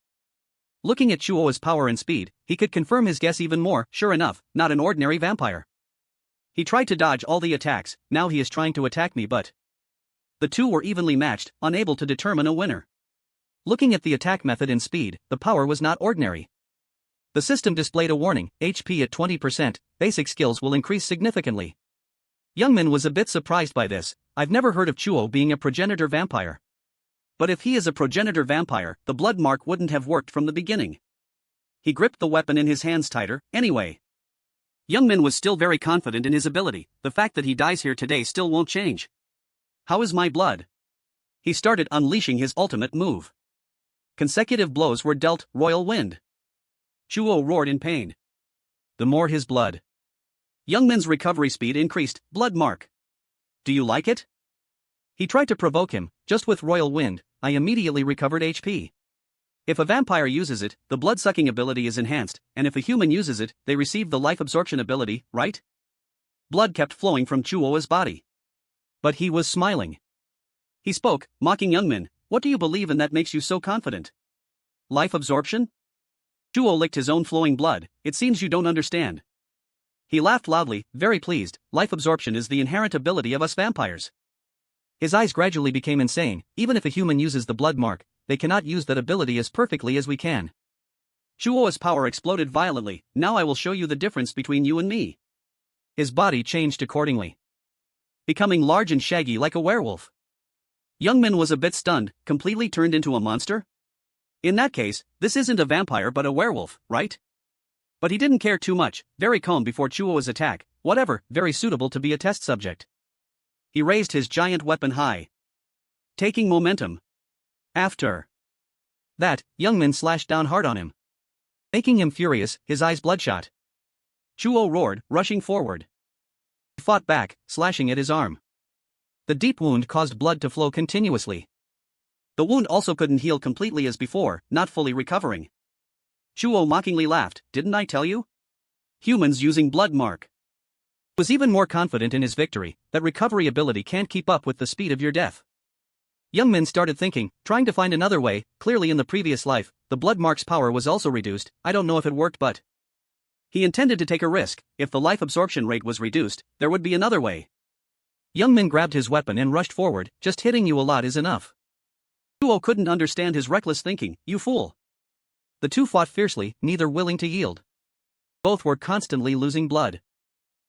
Looking at Chuo's power and speed, he could confirm his guess even more. Sure enough, not an ordinary vampire. He tried to dodge all the attacks, now he is trying to attack me, but the two were evenly matched, unable to determine a winner. Looking at the attack method and speed, the power was not ordinary. The system displayed a warning: HP at 20%, basic skills will increase significantly. Youngmin was a bit surprised by this. I've never heard of Chuo being a progenitor vampire. But if he is a progenitor vampire, the blood mark wouldn't have worked from the beginning. He gripped the weapon in his hands tighter, anyway. Youngmin was still very confident in his ability. The fact that he dies here today still won't change. How is my blood? He started unleashing his ultimate move. Consecutive blows were dealt. Royal Wind. Chuo roared in pain. The more his blood. Youngmin's recovery speed increased. Blood mark. Do you like it? He tried to provoke him. Just with Royal Wind, I immediately recovered HP. If a vampire uses it, the blood-sucking ability is enhanced, and if a human uses it, they receive the life absorption ability, right? Blood kept flowing from Chuo's body. But he was smiling. He spoke, mocking Youngmin. What do you believe in that makes you so confident? Life absorption? Chuo licked his own flowing blood. It seems you don't understand. He laughed loudly, very pleased. Life absorption is the inherent ability of us vampires. His eyes gradually became insane. Even if a human uses the blood mark, they cannot use that ability as perfectly as we can. Chuo's power exploded violently. Now I will show you the difference between you and me. His body changed accordingly, becoming large and shaggy like a werewolf. Youngmin was a bit stunned. Completely turned into a monster? In that case, this isn't a vampire but a werewolf, right? But he didn't care too much, very calm before Chuo's attack. Whatever, very suitable to be a test subject. He raised his giant weapon high, taking momentum. After that, Youngmin slashed down hard on him, making him furious, his eyes bloodshot. Chuo roared, rushing forward. He fought back, slashing at his arm. The deep wound caused blood to flow continuously. The wound also couldn't heal completely as before, not fully recovering. Chuo mockingly laughed. Didn't I tell you? Humans using blood mark. He was even more confident in his victory. That recovery ability can't keep up with the speed of your death. Youngmin started thinking, trying to find another way. Clearly in the previous life, the blood mark's power was also reduced. I don't know if it worked, but he intended to take a risk. If the life absorption rate was reduced, there would be another way. Youngmin grabbed his weapon and rushed forward. Just hitting you a lot is enough. Chuo couldn't understand his reckless thinking. You fool. The two fought fiercely, neither willing to yield. Both were constantly losing blood.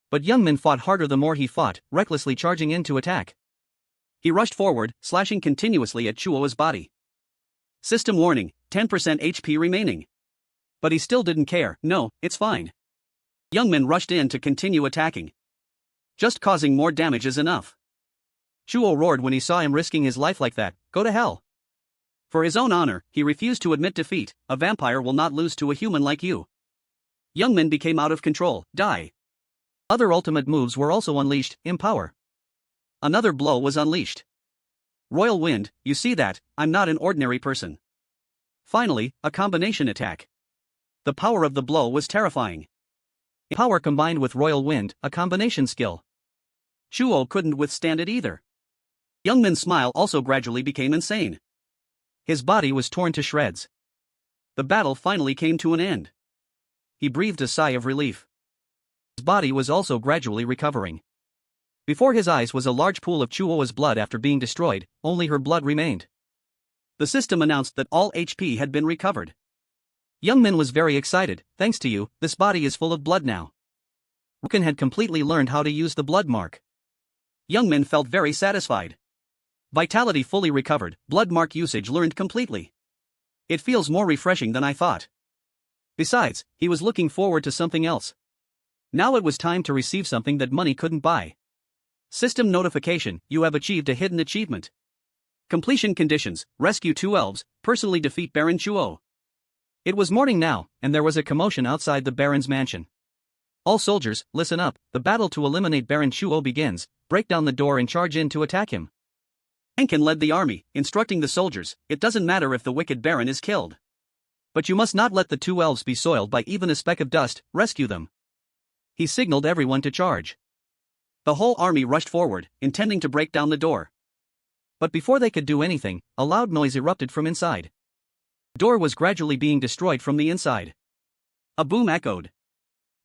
But Youngmin fought harder the more he fought, recklessly charging in to attack. He rushed forward, slashing continuously at Chuo's body. System warning, 10% HP remaining. But he still didn't care. No, it's fine. Youngmin rushed in to continue attacking. Just causing more damage is enough. Chuo roared when he saw him risking his life like that. Go to hell. For his own honor, he refused to admit defeat. A vampire will not lose to a human like you. Youngmin became out of control. Die. Other ultimate moves were also unleashed. Empower. Another blow was unleashed. Royal Wind, you see that, I'm not an ordinary person. Finally, a combination attack. The power of the blow was terrifying. Power combined with Royal Wind, a combination skill. Chuo couldn't withstand it either. Youngmin's smile also gradually became insane. His body was torn to shreds. The battle finally came to an end. He breathed a sigh of relief. His body was also gradually recovering. Before his eyes was a large pool of Chuo's blood. After being destroyed, only her blood remained. The system announced that all HP had been recovered. Youngmin was very excited. Thanks to you, this body is full of blood now. Roken had completely learned how to use the blood mark. Youngmin felt very satisfied. Vitality fully recovered, blood mark usage learned completely. It feels more refreshing than I thought. Besides, he was looking forward to something else. Now it was time to receive something that money couldn't buy. System notification, you have achieved a hidden achievement. Completion conditions, rescue 2 elves, personally defeat Baron Chuo. It was morning now, and there was a commotion outside the Baron's mansion. All soldiers, listen up, the battle to eliminate Baron Chuo begins. Break down the door and charge in to attack him. Roken led the army, instructing the soldiers, it doesn't matter if the wicked Baron is killed. But you must not let the 2 elves be soiled by even a speck of dust, rescue them. He signaled everyone to charge. The whole army rushed forward, intending to break down the door. But before they could do anything, a loud noise erupted from inside. The door was gradually being destroyed from the inside. A boom echoed.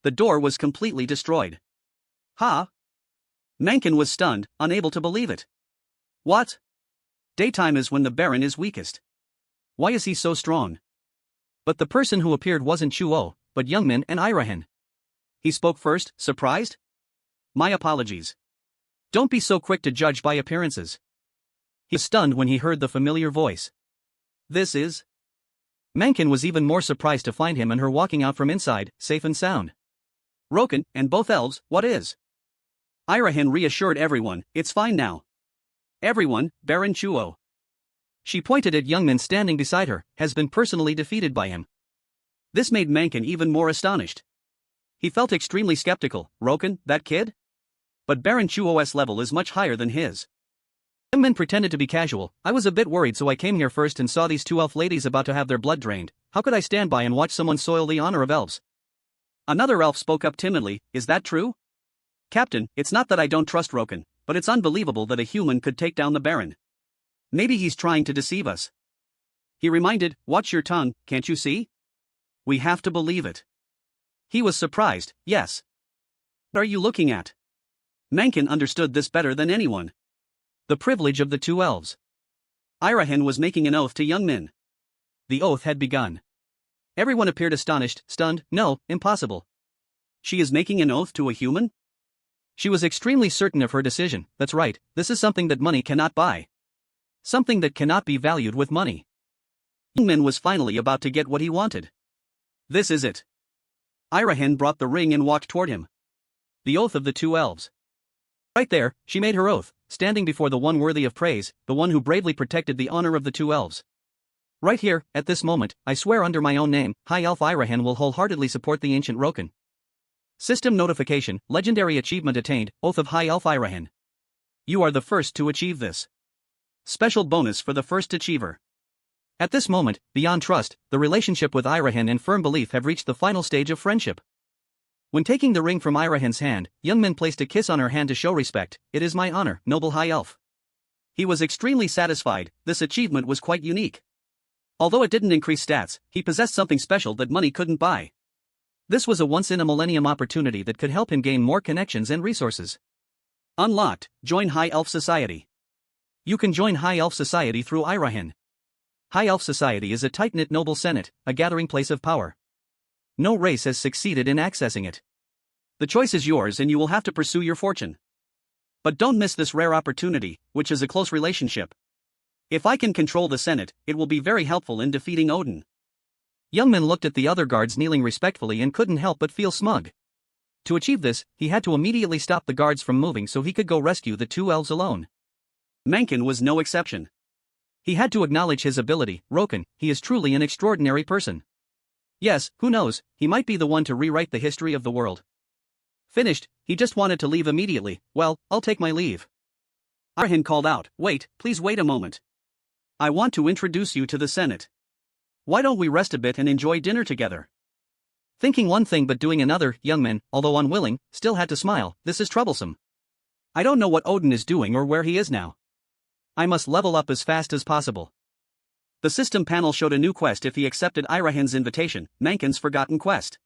The door was completely destroyed. Ha! Mencken was stunned, unable to believe it. What? Daytime is when the Baron is weakest. Why is he so strong? But the person who appeared wasn't Chuo, but Youngmin and Irahen. He spoke first, surprised? My apologies. Don't be so quick to judge by appearances. He was stunned when he heard the familiar voice. This is... Mencken was even more surprised to find him and her walking out from inside, safe and sound. Roken, and both elves, what is? Irahen reassured everyone, it's fine now. Everyone, Baron Chuo. She pointed at Youngmin standing beside her, has been personally defeated by him. This made Mencken even more astonished. He felt extremely skeptical. Roken, that kid? But Baron Chuo's level is much higher than his. Youngmin pretended to be casual. I was a bit worried, so I came here first and saw these two elf ladies about to have their blood drained. How could I stand by and watch someone soil the honor of elves? Another elf spoke up timidly, is that true? Captain, it's not that I don't trust Roken, but it's unbelievable that a human could take down the Baron. Maybe he's trying to deceive us. He reminded, watch your tongue, can't you see? We have to believe it. He was surprised, yes. What are you looking at? Mencken understood this better than anyone. The privilege of the two elves. Irahen was making an oath to Youngmin. The oath had begun. Everyone appeared astonished, stunned, no, impossible. She is making an oath to a human? She was extremely certain of her decision, that's right, this is something that money cannot buy. Something that cannot be valued with money. Youngmin was finally about to get what he wanted. This is it. Irahen brought the ring and walked toward him. The oath of the two elves. Right there, she made her oath, standing before the one worthy of praise, the one who bravely protected the honor of the two elves. Right here, at this moment, I swear under my own name, High Elf Irahen will wholeheartedly support the ancient Roken. System notification, legendary achievement attained, Oath of High Elf Irahen. You are the first to achieve this. Special bonus for the first achiever. At this moment, beyond trust, the relationship with Irahen and firm belief have reached the final stage of friendship. When taking the ring from Irahen's hand, Youngmin placed a kiss on her hand to show respect. It is my honor, noble High Elf. He was extremely satisfied, this achievement was quite unique. Although it didn't increase stats, he possessed something special that money couldn't buy. This was a once-in-a-millennium opportunity that could help him gain more connections and resources. Unlocked, join High Elf Society. You can join High Elf Society through Irahen. High Elf Society is a tight-knit noble senate, a gathering place of power. No race has succeeded in accessing it. The choice is yours and you will have to pursue your fortune. But don't miss this rare opportunity, which is a close relationship. If I can control the Senate, it will be very helpful in defeating Odin. Youngmin looked at the other guards kneeling respectfully and couldn't help but feel smug. To achieve this, he had to immediately stop the guards from moving so he could go rescue the two elves alone. Mencken was no exception. He had to acknowledge his ability. Roken, he is truly an extraordinary person. Yes, who knows, he might be the one to rewrite the history of the world. Finished, he just wanted to leave immediately. Well, I'll take my leave. Irahen called out, wait, please wait a moment. I want to introduce you to the Senate. Why don't we rest a bit and enjoy dinner together? Thinking one thing but doing another, Youngmin, although unwilling, still had to smile. This is troublesome. I don't know what Odin is doing or where he is now. I must level up as fast as possible. The system panel showed a new quest if he accepted Irahen's invitation, Mencken's forgotten quest.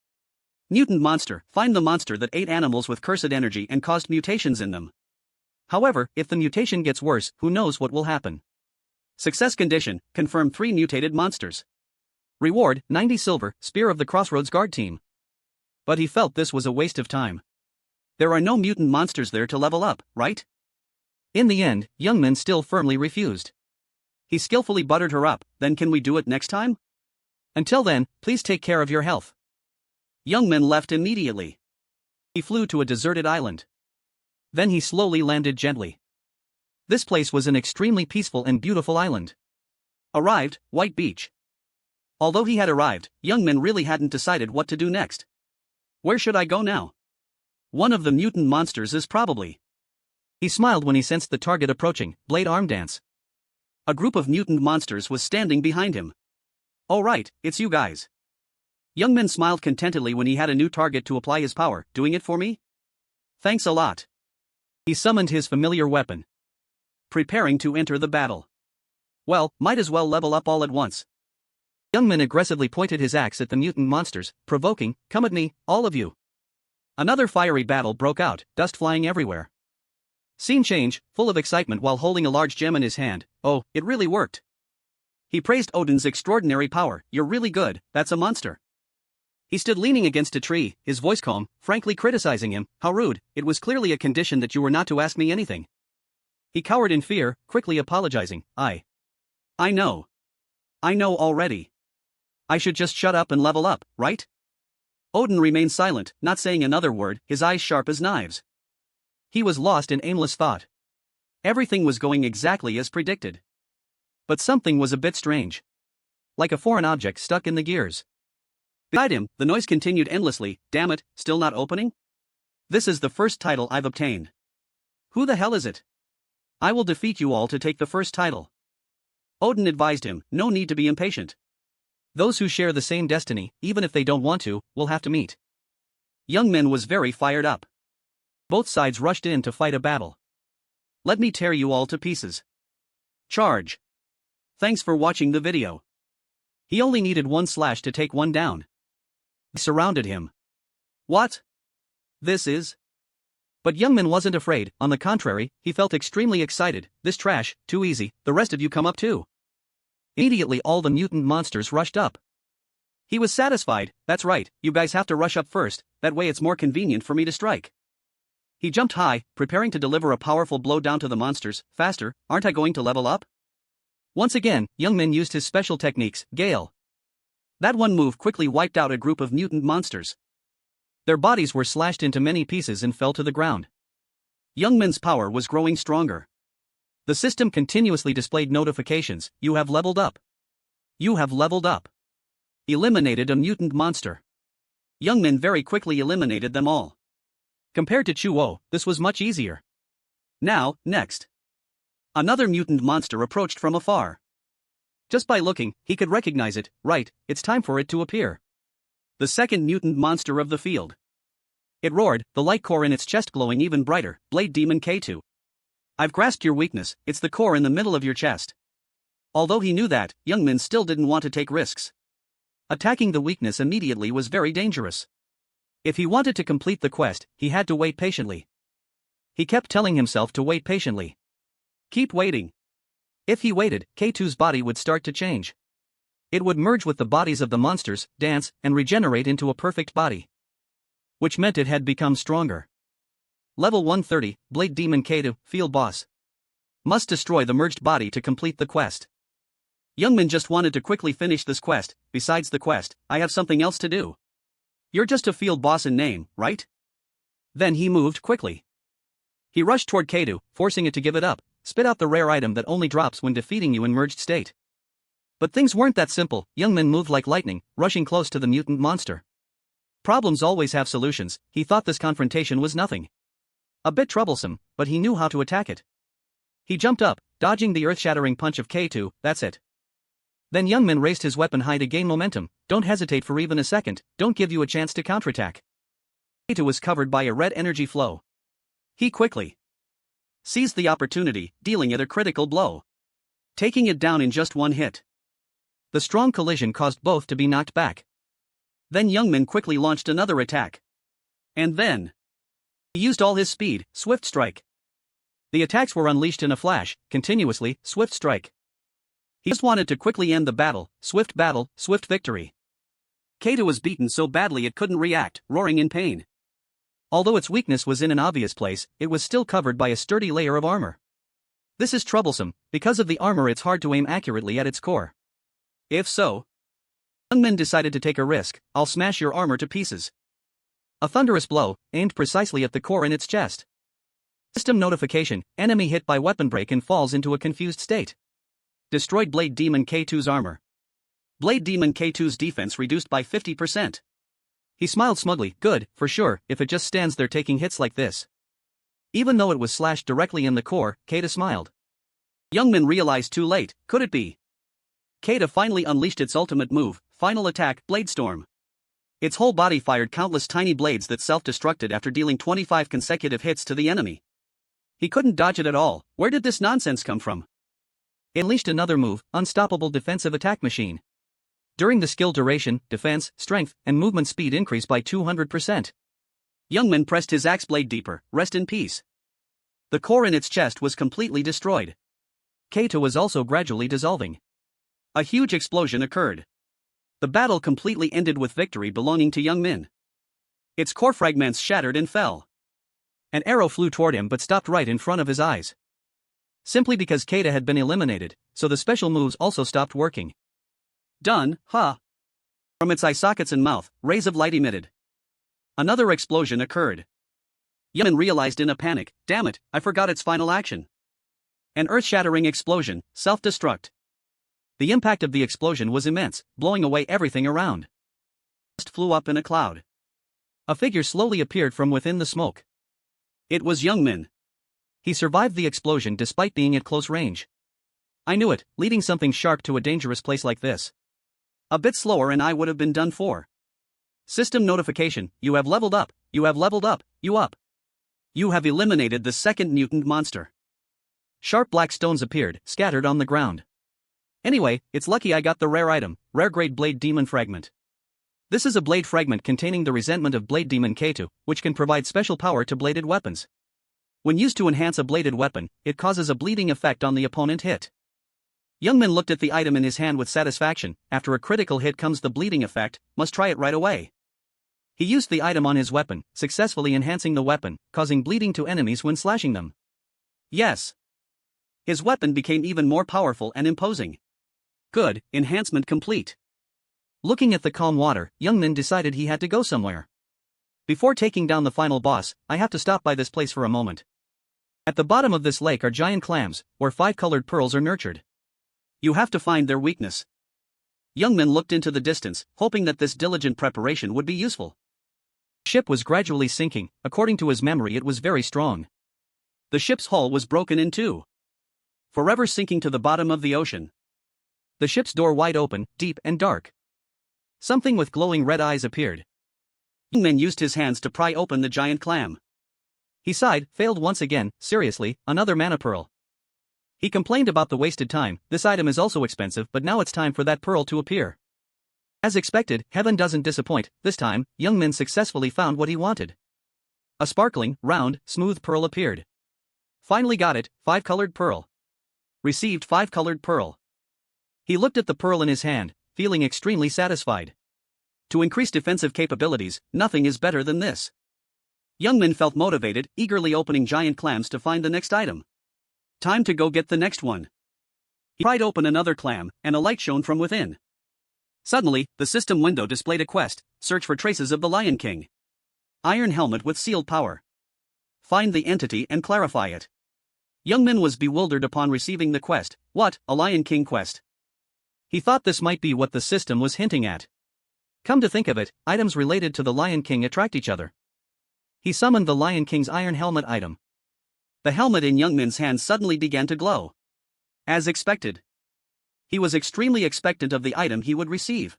Mutant monster, find the monster that ate animals with cursed energy and caused mutations in them. However, if the mutation gets worse, who knows what will happen. Success condition, confirm 3 mutated monsters. Reward, 90 silver, Spear of the Crossroads guard team. But he felt this was a waste of time. There are no mutant monsters there to level up, right? In the end, Youngmin still firmly refused. He skillfully buttered her up, then can we do it next time? Until then, please take care of your health. Youngmin left immediately. He flew to a deserted island. Then he slowly landed gently. This place was an extremely peaceful and beautiful island. Arrived, White Beach. Although he had arrived, Youngmin really hadn't decided what to do next. Where should I go now? One of the mutant monsters is probably. He smiled when he sensed the target approaching, Blade Arm Dance. A group of mutant monsters was standing behind him. Oh right, it's you guys. Youngmin smiled contentedly when he had a new target to apply his power. Doing it for me? Thanks a lot. He summoned his familiar weapon. preparing to enter the battle. Well, might as well level up all at once. Youngman aggressively pointed his axe at the mutant monsters, provoking, "Come at me, all of you." Another fiery battle broke out, dust flying everywhere. Scene change, full of excitement while holding a large gem in his hand. Oh, it really worked. He praised Odin's extraordinary power. "You're really good, that's a monster." He stood leaning against a tree, his voice calm, frankly criticizing him. "How rude, it was clearly a condition that you were not to ask me anything." He cowered in fear, quickly apologizing. I know. I know already. I should just shut up and level up, right?" Odin remained silent, not saying another word, his eyes sharp as knives. He was lost in aimless thought. Everything was going exactly as predicted. But something was a bit strange. Like a foreign object stuck in the gears. Beside him, the noise continued endlessly. "Damn it, still not opening? This is the first title I've obtained. Who the hell is it? I will defeat you all to take the first title." Odin advised him, "No need to be impatient. Those who share the same destiny, even if they don't want to, will have to meet." Youngman was very fired up. Both sides rushed in to fight a battle. Let me tear you all to pieces. Charge. Thanks for watching the video. He only needed one slash to take one down. They surrounded him. What? This is? But Youngman wasn't afraid, on the contrary, he felt extremely excited. "This trash, too easy, the rest of you come up too." Immediately all the mutant monsters rushed up. He was satisfied. "That's right, you guys have to rush up first, that way it's more convenient for me to strike." He jumped high, preparing to deliver a powerful blow down to the monsters. "Faster, aren't I going to level up?" Once again, Youngman used his special techniques, Gale. That one move quickly wiped out a group of mutant monsters. Their bodies were slashed into many pieces and fell to the ground. Youngman's power was growing stronger. The system continuously displayed notifications. "You have leveled up. You have leveled up. Eliminated a mutant monster." Youngman very quickly eliminated them all. Compared to Chuo, this was much easier. Now, next. Another mutant monster approached from afar. Just by looking, he could recognize it. Right, it's time for it to appear. The second mutant monster of the field. It roared, the light core in its chest glowing even brighter. "Blade Demon K2. I've grasped your weakness, it's the core in the middle of your chest." Although he knew that, Youngman still didn't want to take risks. Attacking the weakness immediately was very dangerous. If he wanted to complete the quest, he had to wait patiently. He kept telling himself to wait patiently. Keep waiting. If he waited, K2's body would start to change. It would merge with the bodies of the monsters, dance, and regenerate into a perfect body. Which meant it had become stronger. Level 130, Blade Demon K2, Field Boss. Must destroy the merged body to complete the quest. Youngman just wanted to quickly finish this quest. Besides the quest, I have something else to do. You're just a field boss in name, right? Then he moved quickly. He rushed toward K2, forcing it to give it up, spit out the rare item that only drops when defeating you in merged state. But things weren't that simple. Youngman moved like lightning, rushing close to the mutant monster. Problems always have solutions. He thought this confrontation was nothing. A bit troublesome, but he knew how to attack it. He jumped up, dodging the earth-shattering punch of K2, that's it. Then Youngman raised his weapon high to gain momentum. Don't hesitate for even a second, don't give you a chance to counterattack. K2 was covered by a red energy flow. He quickly seized the opportunity, dealing it a critical blow. Taking it down in just one hit. The strong collision caused both to be knocked back. Then Youngman quickly launched another attack. And then he used all his speed, Swift Strike. The attacks were unleashed in a flash, continuously, Swift Strike. He just wanted to quickly end the battle, Swift victory. K2 was beaten so badly it couldn't react, roaring in pain. Although its weakness was in an obvious place, it was still covered by a sturdy layer of armor. This is troublesome, because of the armor it's hard to aim accurately at its core. If so, Youngman decided to take a risk. I'll smash your armor to pieces. A thunderous blow, aimed precisely at the core in its chest. System notification, enemy hit by weapon break and falls into a confused state. Destroyed Blade Demon K2's armor. Blade Demon K2's defense reduced by 50%. He smiled smugly. Good, for sure, if it just stands there taking hits like this. Even though it was slashed directly in the core, K2 smiled. Youngman realized too late, could it be? K2 finally unleashed its ultimate move, final attack, Blade Storm. Its whole body fired countless tiny blades that self-destructed after dealing 25 consecutive hits to the enemy. He couldn't dodge it at all. Where did this nonsense come from? It unleashed another move, Unstoppable Defensive Attack Machine. During the skill duration, defense, strength, and movement speed increased by 200%. Youngman pressed his axe blade deeper. Rest in peace. The core in its chest was completely destroyed. Kato was also gradually dissolving. A huge explosion occurred. The battle completely ended with victory belonging to Youngmin. Its core fragments shattered and fell. An arrow flew toward him but stopped right in front of his eyes. Simply because Kato had been eliminated, so the special moves also stopped working. Done, huh? From its eye sockets and mouth, rays of light emitted. Another explosion occurred. Youngmin realized in a panic, damn it, I forgot its final action. An earth-shattering explosion, self-destruct. The impact of the explosion was immense, blowing away everything around. Dust flew up in a cloud. A figure slowly appeared from within the smoke. It was Youngmin. He survived the explosion despite being at close range. I knew it, leading something sharp to a dangerous place like this. A bit slower and I would have been done for. System notification, you have leveled up, you have leveled up, you up. You have eliminated the second mutant monster. Sharp black stones appeared, scattered on the ground. Anyway, it's lucky I got the rare item, Rare Grade Blade Demon Fragment. This is a blade fragment containing the resentment of Blade Demon K2, which can provide special power to bladed weapons. When used to enhance a bladed weapon, it causes a bleeding effect on the opponent hit. Youngman looked at the item in his hand with satisfaction. After a critical hit comes the bleeding effect, must try it right away. He used the item on his weapon, successfully enhancing the weapon, causing bleeding to enemies when slashing them. Yes. His weapon became even more powerful and imposing. Good, enhancement complete. Looking at the calm water, Youngmin decided he had to go somewhere. Before taking down the final boss, I have to stop by this place for a moment. At the bottom of this lake are giant clams, where 5 colored pearls are nurtured. You have to find their weakness. Youngmin looked into the distance, hoping that this diligent preparation would be useful. The ship was gradually sinking. According to his memory, it was very strong. The ship's hull was broken in two, forever sinking to the bottom of the ocean. The ship's door wide open, deep and dark. Something with glowing red eyes appeared. Youngman used his hands to pry open the giant clam. He sighed, failed once again. Seriously, another mana pearl. He complained about the wasted time. This item is also expensive, but now it's time for that pearl to appear. As expected, heaven doesn't disappoint. This time, Youngmin successfully found what he wanted. A sparkling, round, smooth pearl appeared. Finally got it, 5-colored pearl. Received 5-colored pearl. He looked at the pearl in his hand, feeling extremely satisfied. To increase defensive capabilities, nothing is better than this. Youngmin felt motivated, eagerly opening giant clams to find the next item. Time to go get the next one. He pried open another clam, and a light shone from within. Suddenly, the system window displayed a quest: search for traces of the Lion King. Iron helmet with sealed power. Find the entity and clarify it. Youngmin was bewildered upon receiving the quest. What, a Lion King quest? He thought this might be what the system was hinting at. Come to think of it, items related to the Lion King attract each other. He summoned the Lion King's iron helmet item. The helmet in Youngmin's hand suddenly began to glow. As expected. He was extremely expectant of the item he would receive.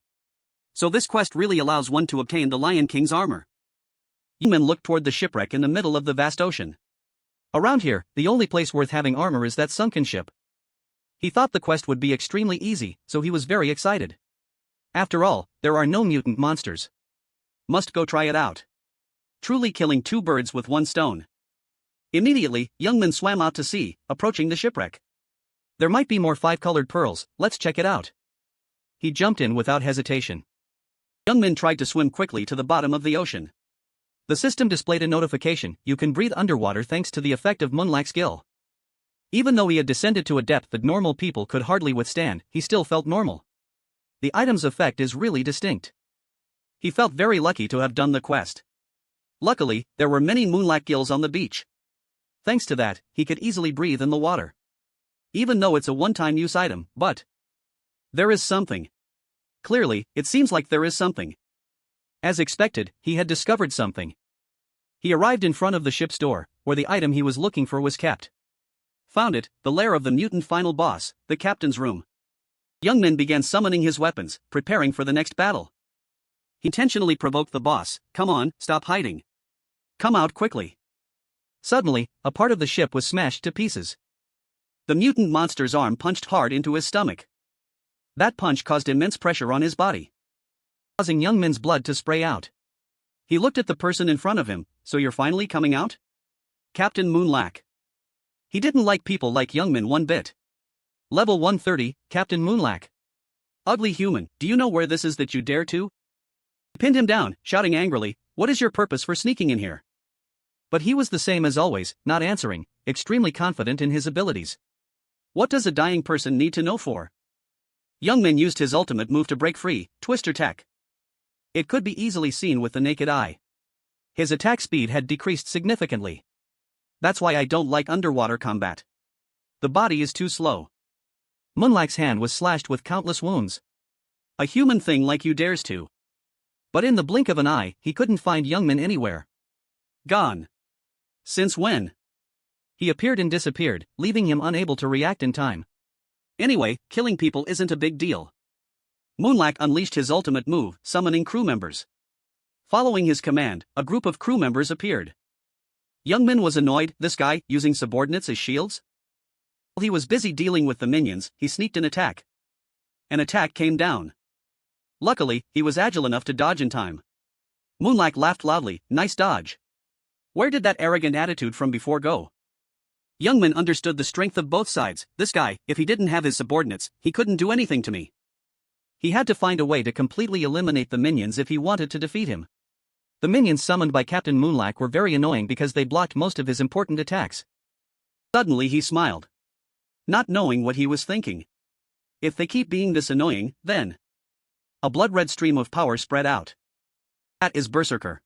So this quest really allows one to obtain the Lion King's armor. Youngmin looked toward the shipwreck in the middle of the vast ocean. Around here, the only place worth having armor is that sunken ship. He thought the quest would be extremely easy, so he was very excited. After all, there are no mutant monsters. Must go try it out. Truly killing 2 birds with 1 stone. Immediately, Youngmin swam out to sea, approaching the shipwreck. There might be more 5-colored pearls, let's check it out. He jumped in without hesitation. Youngmin tried to swim quickly to the bottom of the ocean. The system displayed a notification: you can breathe underwater thanks to the effect of Moonlak's skill. Even though he had descended to a depth that normal people could hardly withstand, he still felt normal. The item's effect is really distinct. He felt very lucky to have done the quest. Luckily, there were many Moonlak gills on the beach. Thanks to that, he could easily breathe in the water. Even though it's a one-time use item, but there is something. Clearly, it seems like there is something. As expected, he had discovered something. He arrived in front of the ship's door, where the item he was looking for was kept. Found it, the lair of the mutant final boss, the captain's room. Youngmin began summoning his weapons, preparing for the next battle. He intentionally provoked the boss. Come on, stop hiding. Come out quickly. Suddenly, a part of the ship was smashed to pieces. The mutant monster's arm punched hard into his stomach. That punch caused immense pressure on his body, causing Young Min's blood to spray out. He looked at the person in front of him. So you're finally coming out? Captain Moonlack. He didn't like people like Young Min one bit. Level 130, Captain Moonlack. Ugly human, do you know where this is that you dare to? He pinned him down, shouting angrily, what is your purpose for sneaking in here? But he was the same as always, not answering, extremely confident in his abilities. What does a dying person need to know for? Young Min used his ultimate move to break free, Twister Tech. It could be easily seen with the naked eye. His attack speed had decreased significantly. That's why I don't like underwater combat. The body is too slow. Moonlack's hand was slashed with countless wounds. A human thing like you dares to. But in the blink of an eye, he couldn't find Young Min anywhere. Gone. Since when? He appeared and disappeared, leaving him unable to react in time. Anyway, killing people isn't a big deal. Moonlack unleashed his ultimate move, summoning crew members. Following his command, a group of crew members appeared. Young Min was annoyed, this guy, using subordinates as shields? While he was busy dealing with the minions, he sneaked an attack. An attack came down. Luckily, he was agile enough to dodge in time. Moonlack laughed loudly, nice dodge. Where did that arrogant attitude from before go? Young Min understood the strength of both sides. This guy, if he didn't have his subordinates, he couldn't do anything to me. He had to find a way to completely eliminate the minions if he wanted to defeat him. The minions summoned by Captain Moonlack were very annoying because they blocked most of his important attacks. Suddenly he smiled, not knowing what he was thinking. If they keep being this annoying, then... A blood-red stream of power spread out. That is Berserker.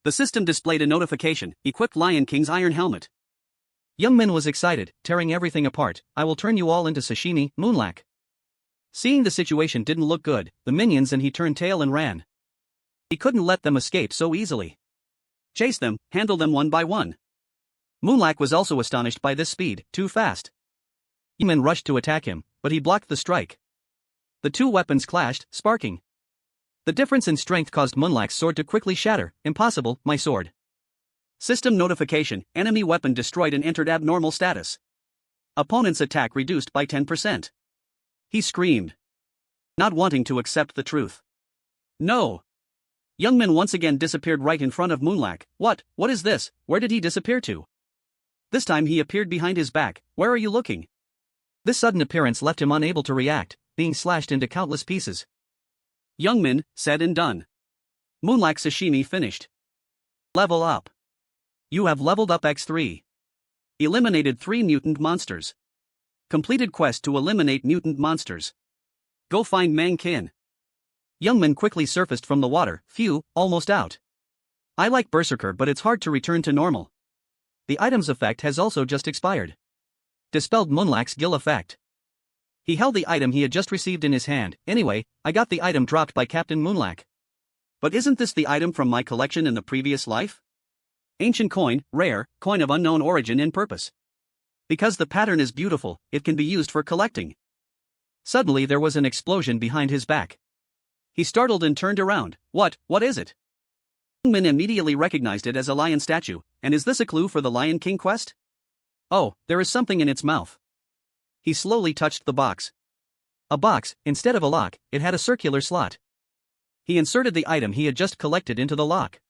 The system displayed a notification, equipped Lion King's iron helmet. Young Min was excited, tearing everything apart, I will turn you all into sashimi, Moonlack. Seeing the situation didn't look good, the minions and he turned tail and ran. He couldn't let them escape so easily. Chase them, handle them one by one. Moonlack was also astonished by this speed, too fast. Young Min rushed to attack him, but he blocked the strike. The two weapons clashed, sparking. The difference in strength caused Moonlack's sword to quickly shatter. Impossible, my sword. System notification, enemy weapon destroyed and entered abnormal status. Opponent's attack reduced by 10%. He screamed, not wanting to accept the truth. No. Young Min once again disappeared right in front of Moonlack. What is this? Where did he disappear to? This time he appeared behind his back. Where are you looking? This sudden appearance left him unable to react, being slashed into countless pieces. Young Min, said and done. Moonlack sashimi finished. Level up. You have leveled up x3. Eliminated 3 mutant monsters. Completed quest to eliminate mutant monsters. Go find Mangkin. Young Min quickly surfaced from the water, phew, almost out. I like Berserker but it's hard to return to normal. The item's effect has also just expired. Dispelled Moonlack's gill effect. He held the item he had just received in his hand. Anyway, I got the item dropped by Captain Moonlack. But isn't this the item from my collection in the previous life? Ancient coin, rare, coin of unknown origin and purpose. Because the pattern is beautiful, it can be used for collecting. Suddenly there was an explosion behind his back. He startled and turned around. What is it? Young Min immediately recognized it as a lion statue, and is this a clue for the Lion King quest? Oh, there is something in its mouth. He slowly touched the box. A box, instead of a lock, it had a circular slot. He inserted the item he had just collected into the lock.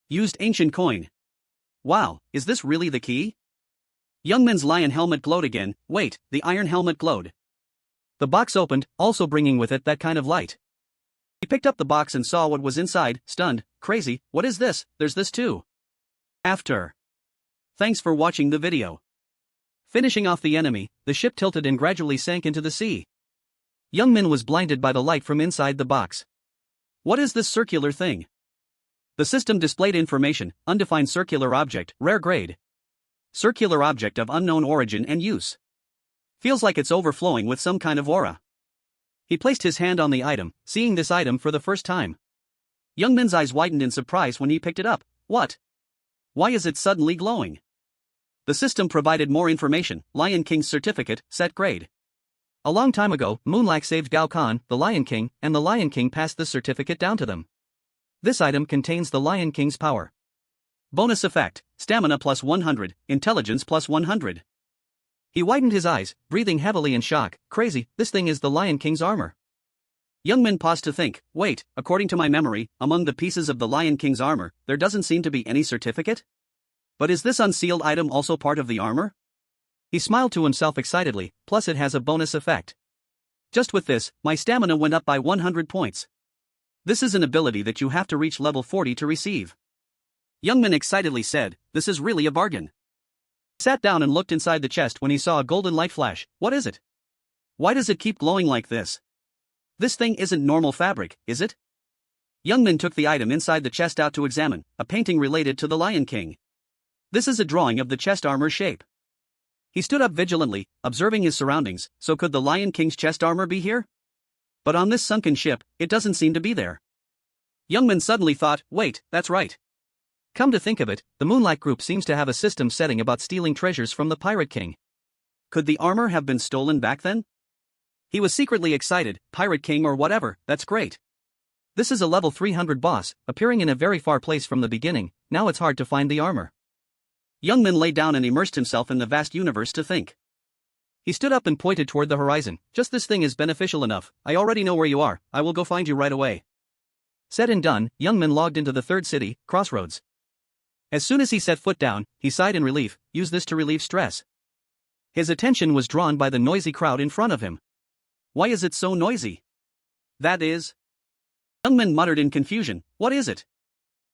Used ancient coin. Wow, is this really the key? Young Min's lion helmet glowed again. Wait, the iron helmet glowed. The box opened, also bringing with it that kind of light. He picked up the box and saw what was inside, stunned. Crazy, what is this? There's this too. After. Thanks for watching the video. Finishing off the enemy, the ship tilted and gradually sank into the sea. Young Min was blinded by the light from inside the box. What is this circular thing? The system displayed information, undefined circular object, rare grade. Circular object of unknown origin and use. Feels like it's overflowing with some kind of aura. He placed his hand on the item, seeing this item for the first time. Young Min's eyes widened in surprise when he picked it up. What? Why is it suddenly glowing? The system provided more information. Lion King's certificate, set grade. A long time ago, Moonlack saved Gao Khan, the Lion King, and the Lion King passed the certificate down to them. This item contains the Lion King's power. Bonus effect, stamina plus 100, intelligence plus 100. He widened his eyes, breathing heavily in shock. Crazy, this thing is the Lion King's armor. Youngmin paused to think, wait, according to my memory, among the pieces of the Lion King's armor, there doesn't seem to be any certificate? But is this unsealed item also part of the armor? He smiled to himself excitedly, plus it has a bonus effect. Just with this, my stamina went up by 100 points. This is an ability that you have to reach level 40 to receive. Youngmin excitedly said, this is really a bargain. He sat down and looked inside the chest when he saw a golden light flash. What is it? Why does it keep glowing like this? This thing isn't normal fabric, is it? Youngmin took the item inside the chest out to examine, a painting related to the Lion King. This is a drawing of the chest armor shape. He stood up vigilantly, observing his surroundings. So could the Lion King's chest armor be here? But on this sunken ship, it doesn't seem to be there. Youngmin suddenly thought, wait, that's right. Come to think of it, the Moonlight Group seems to have a system setting about stealing treasures from the Pirate King. Could the armor have been stolen back then? He was secretly excited. Pirate King or whatever, that's great. This is a level 300 boss, appearing in a very far place from the beginning. Now it's hard to find the armor. Youngmin lay down and immersed himself in the vast universe to think. He stood up and pointed toward the horizon. Just this thing is beneficial enough. I already know where you are. I will go find you right away. Said and done, Youngmin logged into the third city, Crossroads. As soon as he set foot down, he sighed in relief. Use this to relieve stress. His attention was drawn by the noisy crowd in front of him. Why is it so noisy? That is... Youngmin muttered in confusion. What is it?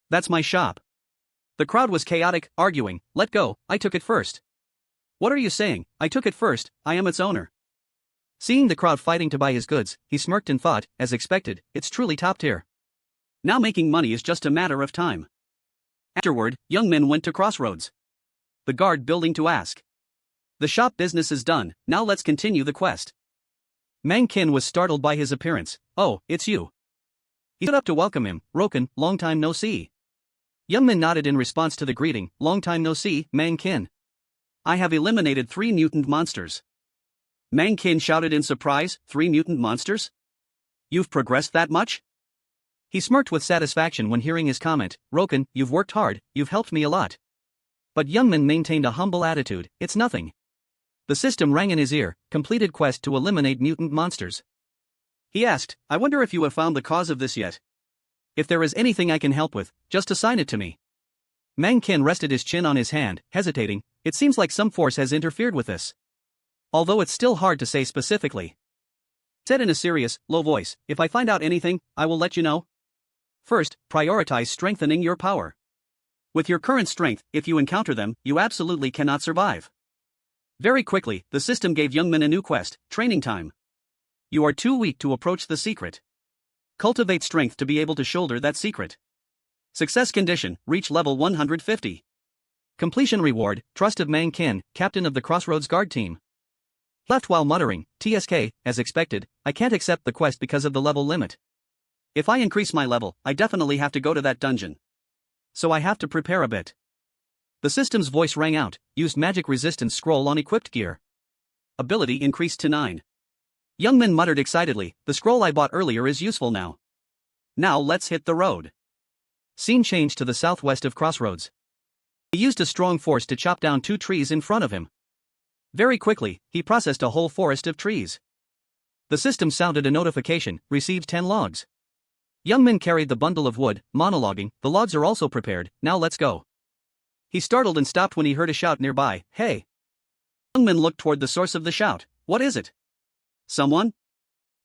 That's my shop. The crowd was chaotic, arguing. Let go, I took it first. What are you saying? I took it first, I am its owner. Seeing the crowd fighting to buy his goods, he smirked and thought, as expected, it's truly top tier. Now making money is just a matter of time. Afterward, Youngmin went to Crossroads. The guard building to ask. The shop business is done, now let's continue the quest. Mangkin was startled by his appearance. Oh, it's you. He stood up to welcome him. Roken, long time no see. Youngmin nodded in response to the greeting. Long time no see, Mangkin. I have eliminated 3 mutant monsters. Mangkin shouted in surprise. 3 mutant monsters? You've progressed that much? He smirked with satisfaction when hearing his comment. Roken, you've worked hard, you've helped me a lot. But Youngmin maintained a humble attitude. It's nothing. The system rang in his ear. Completed quest to eliminate mutant monsters. He asked, I wonder if you have found the cause of this yet. If there is anything I can help with, just assign it to me. Mangkin rested his chin on his hand, hesitating. It seems like some force has interfered with this. Although it's still hard to say specifically. Said in a serious, low voice, if I find out anything, I will let you know. First, prioritize strengthening your power. With your current strength, if you encounter them, you absolutely cannot survive. Very quickly, the system gave Youngmin a new quest, training time. You are too weak to approach the secret. Cultivate strength to be able to shoulder that secret. Success condition, reach level 150. Completion reward, trust of Mangkin, captain of the Crossroads guard team. Left while muttering, TSK, as expected, I can't accept the quest because of the level limit. If I increase my level, I definitely have to go to that dungeon. So I have to prepare a bit. The system's voice rang out, used magic resistance scroll on equipped gear. Ability increased to 9. Youngmin muttered excitedly, the scroll I bought earlier is useful now. Now let's hit the road. Scene changed to the southwest of Crossroads. He used a strong force to chop down 2 trees in front of him. Very quickly, he processed a whole forest of trees. The system sounded a notification, received 10 logs. Youngmin carried the bundle of wood, monologuing, the logs are also prepared, now let's go. He startled and stopped when he heard a shout nearby, hey. Youngmin looked toward the source of the shout. What is it? Someone?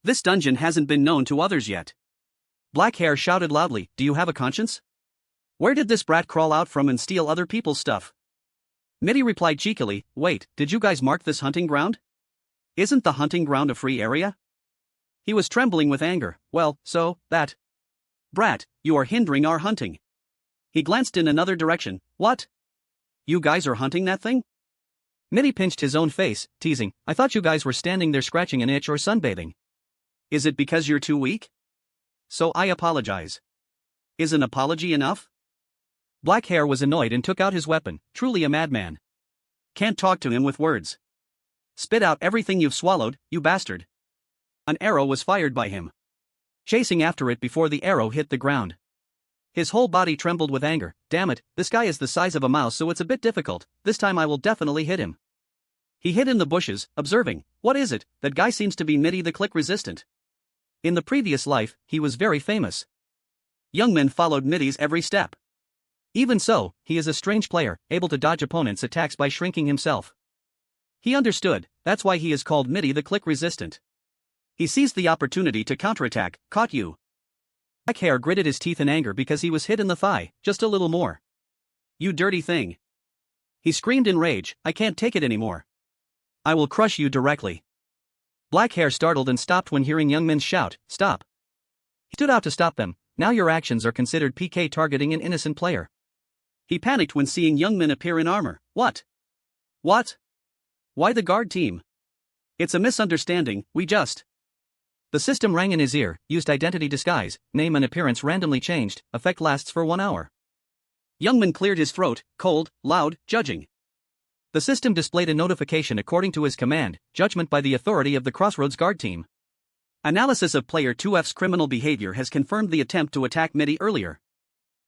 This dungeon hasn't been known to others yet. Black Hair shouted loudly, do you have a conscience? Where did this brat crawl out from and steal other people's stuff? Mitty replied cheekily, wait, did you guys mark this hunting ground? Isn't the hunting ground a free area? He was trembling with anger. Well, so, that. Brat, you are hindering our hunting. He glanced in another direction. What? You guys are hunting that thing? Mitty pinched his own face, teasing, I thought you guys were standing there scratching an itch or sunbathing. Is it because you're too weak? So I apologize. Is an apology enough? Black Hair was annoyed and took out his weapon, truly a madman. Can't talk to him with words. Spit out everything you've swallowed, you bastard. An arrow was fired by him. Chasing after it before the arrow hit the ground. His whole body trembled with anger. Damn it, this guy is the size of a mouse, so it's a bit difficult. This time I will definitely hit him. He hid in the bushes, observing, what is it, that guy seems to be MIDI the click resistant. In the previous life, he was very famous. Youngmin followed MIDI's every step. Even so, he is a strange player, able to dodge opponents' attacks by shrinking himself. He understood, that's why he is called MIDI the click resistant. He seized the opportunity to counterattack, caught you. Black Hair gritted his teeth in anger because he was hit in the thigh, just a little more. You dirty thing. He screamed in rage, I can't take it anymore. I will crush you directly. Black Hair startled and stopped when hearing Youngmin shout, stop. He stood out to stop them. Now your actions are considered PK targeting an innocent player. He panicked when seeing Youngmin appear in armor. What? What? Why the guard team? It's a misunderstanding, we just... The system rang in his ear, used identity disguise, name and appearance randomly changed, effect lasts for 1 hour. Youngmin cleared his throat, cold, loud, judging. The system displayed a notification according to his command, judgment by the authority of the Crossroads guard team. Analysis of player 2F's criminal behavior has confirmed the attempt to attack MIDI earlier.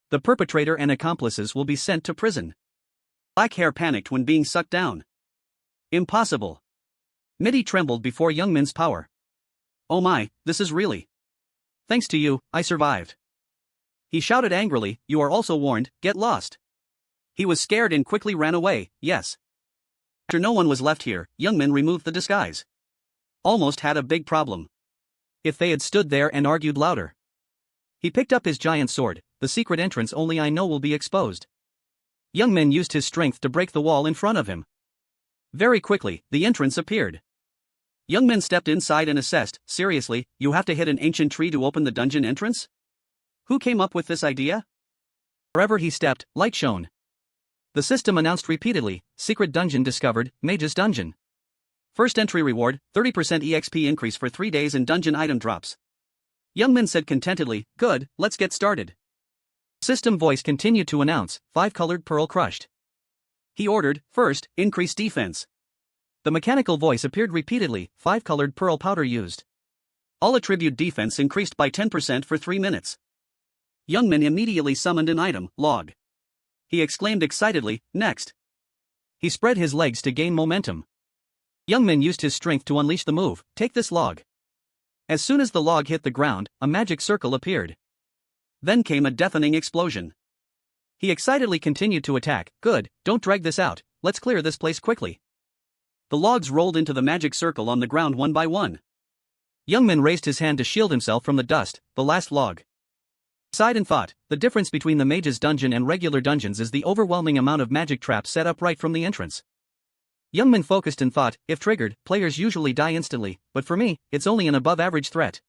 The perpetrator and accomplices will be sent to prison. Black Hair panicked when being sucked down. Impossible. MIDI trembled before Youngmin's power. Oh my, this is really. Thanks to you, I survived. He shouted angrily, you are also warned, get lost. He was scared and quickly ran away, yes. After no one was left here, Youngmin removed the disguise. Almost had a big problem. If they had stood there and argued louder. He picked up his giant sword, the secret entrance only I know will be exposed. Youngmin used his strength to break the wall in front of him. Very quickly, the entrance appeared. Youngmin stepped inside and assessed, seriously, you have to hit an ancient tree to open the dungeon entrance? Who came up with this idea? Wherever he stepped, light shone. The system announced repeatedly, secret dungeon discovered, mage's dungeon. First entry reward, 30% EXP increase for 3 days and dungeon item drops. Youngmin said contentedly, good, let's get started. System voice continued to announce, 5-colored pearl crushed. He ordered, first, increase defense. The mechanical voice appeared repeatedly, 5-colored pearl powder used. All attribute defense increased by 10% for 3 minutes. Youngmin immediately summoned an item, log. He exclaimed excitedly, next. He spread his legs to gain momentum. Youngmin used his strength to unleash the move, take this log. As soon as the log hit the ground, a magic circle appeared. Then came a deafening explosion. He excitedly continued to attack, good, don't drag this out, let's clear this place quickly. The logs rolled into the magic circle on the ground one by one. Youngmin raised his hand to shield himself from the dust, the last log. Sighed and thought, the difference between the mage's dungeon and regular dungeons is the overwhelming amount of magic traps set up right from the entrance. Youngmin focused and thought, if triggered, players usually die instantly, but for me, it's only an above-average threat.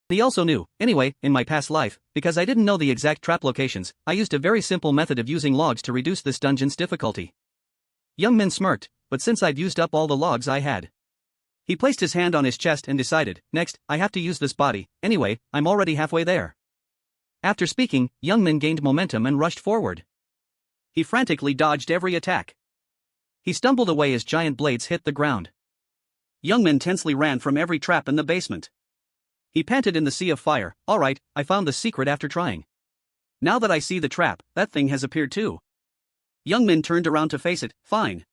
He also knew, anyway, in my past life, because I didn't know the exact trap locations, I used a very simple method of using logs to reduce this dungeon's difficulty. Youngmin smirked, but since I'd used up all the logs I had. He placed his hand on his chest and decided, next, I have to use this body, anyway, I'm already halfway there. After speaking, Youngmin gained momentum and rushed forward. He frantically dodged every attack. He stumbled away as giant blades hit the ground. Youngmin tensely ran from every trap in the basement. He panted in the sea of fire, alright, I found the secret after trying. Now that I see the trap, that thing has appeared too. Youngmin turned around to face it, fine.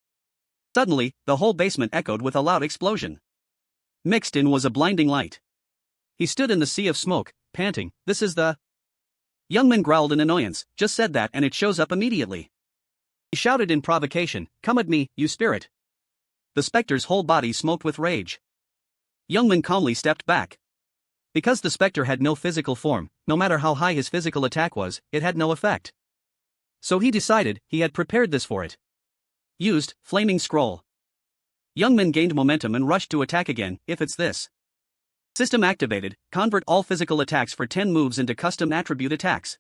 Suddenly, the whole basement echoed with a loud explosion. Mixed in was a blinding light. He stood in the sea of smoke, panting, this is the... Youngmin growled in annoyance, just said that and it shows up immediately. He shouted in provocation, come at me, you spirit. The specter's whole body smoked with rage. Youngmin calmly stepped back. Because the specter had no physical form, no matter how high his physical attack was, it had no effect. So he decided, he had prepared this for it. Used, flaming scroll. Youngmin gained momentum and rushed to attack again, if it's this. System activated, convert all physical attacks for 10 moves into custom attribute attacks.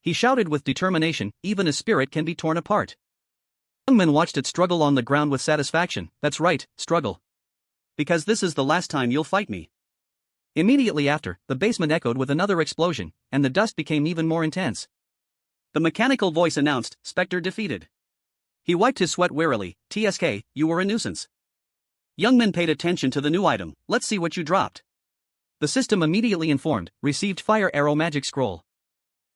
He shouted with determination, even a spirit can be torn apart. Youngmin watched it struggle on the ground with satisfaction, that's right, struggle. Because this is the last time you'll fight me. Immediately after, the basement echoed with another explosion, and the dust became even more intense. The mechanical voice announced, Spectre defeated. He wiped his sweat wearily, TSK, you were a nuisance. Youngmin paid attention to the new item, let's see what you dropped. The system immediately informed, received Fire Arrow Magic Scroll.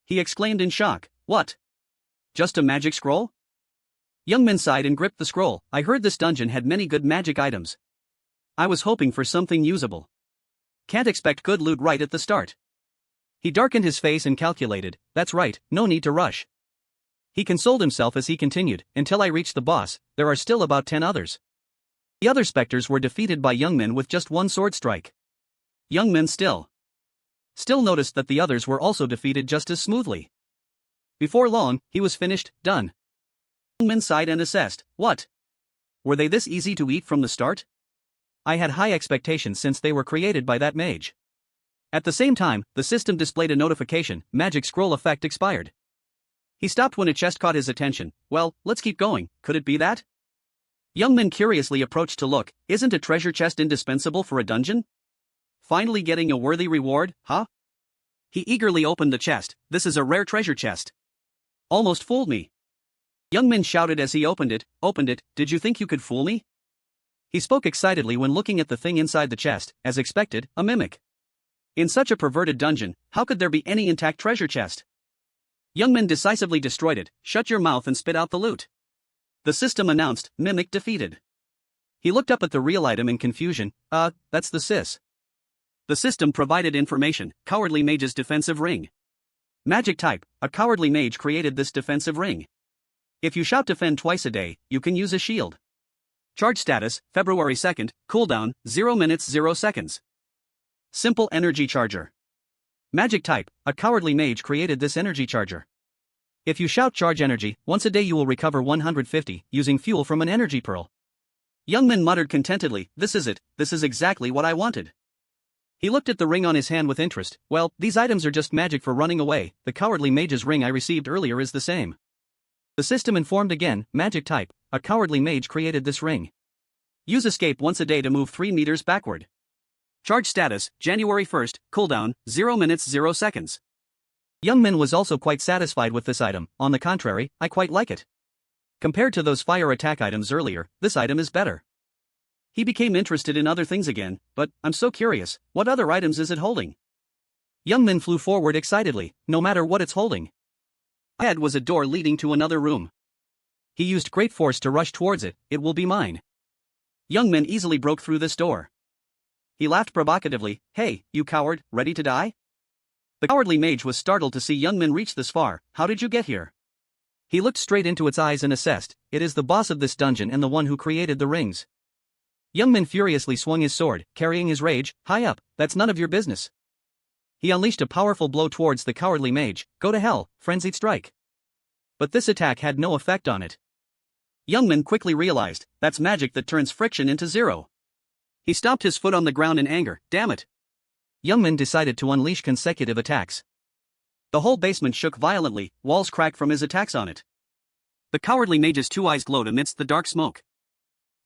He exclaimed in shock. What? Just a magic scroll? Youngmin sighed and gripped the scroll. I heard this dungeon had many good magic items. I was hoping for something usable. Can't expect good loot right at the start. He darkened his face and calculated, that's right, no need to rush. He consoled himself as he continued, until I reach the boss, there are still about 10 others. The other specters were defeated by Youngmin with just one sword strike. Youngmin still noticed that the others were also defeated just as smoothly. Before long, he was finished, done. Youngmin sighed and assessed, what? Were they this easy to eat from the start? I had high expectations since they were created by that mage. At the same time, the system displayed a notification, magic scroll effect expired. He stopped when a chest caught his attention. Well, let's keep going, could it be that? Youngmin curiously approached to look, isn't a treasure chest indispensable for a dungeon? Finally getting a worthy reward, huh? He eagerly opened the chest, this is a rare treasure chest. Almost fooled me. Youngmin shouted as he opened it, did you think you could fool me? He spoke excitedly when looking at the thing inside the chest, as expected, a mimic. In such a perverted dungeon, how could there be any intact treasure chest? Youngmin decisively destroyed it, shut your mouth and spit out the loot. The system announced, mimic defeated. He looked up at the real item in confusion, that's the SSS. The system provided information, cowardly mage's defensive ring. Magic type, a cowardly mage created this defensive ring. If you shout defend twice a day, you can use a shield. Charge status, February 2nd, cooldown, 0 minutes 0 seconds. Simple energy charger. Magic type, a cowardly mage created this energy charger. If you shout charge energy, once a day you will recover 150, using fuel from an energy pearl. Youngmin muttered contentedly, this is it, this is exactly what I wanted. He looked at the ring on his hand with interest, well, these items are just magic for running away, the cowardly mage's ring I received earlier is the same. The system informed again, magic type, a cowardly mage created this ring. Use escape once a day to move 3 meters backward. Charge status, January 1st, cooldown, 0 minutes 0 seconds. Youngmin was also quite satisfied with this item, on the contrary, I quite like it. Compared to those fire attack items earlier, this item is better. He became interested in other things again, but, I'm so curious, what other items is it holding? Youngmin flew forward excitedly, no matter what it's holding. Ahead was a door leading to another room. He used great force to rush towards it, it will be mine. Youngmin easily broke through this door. He laughed provocatively, hey, you coward, ready to die? The cowardly mage was startled to see Youngmin reach this far, how did you get here? He looked straight into its eyes and assessed, it is the boss of this dungeon and the one who created the rings. Youngmin furiously swung his sword, carrying his rage, high up, that's none of your business. He unleashed a powerful blow towards the cowardly mage, go to hell, frenzied strike. But this attack had no effect on it. Youngmin quickly realized, that's magic that turns friction into zero. He stomped his foot on the ground in anger, damn it. Youngmin decided to unleash consecutive attacks. The whole basement shook violently, walls cracked from his attacks on it. The cowardly mage's 2 eyes glowed amidst the dark smoke.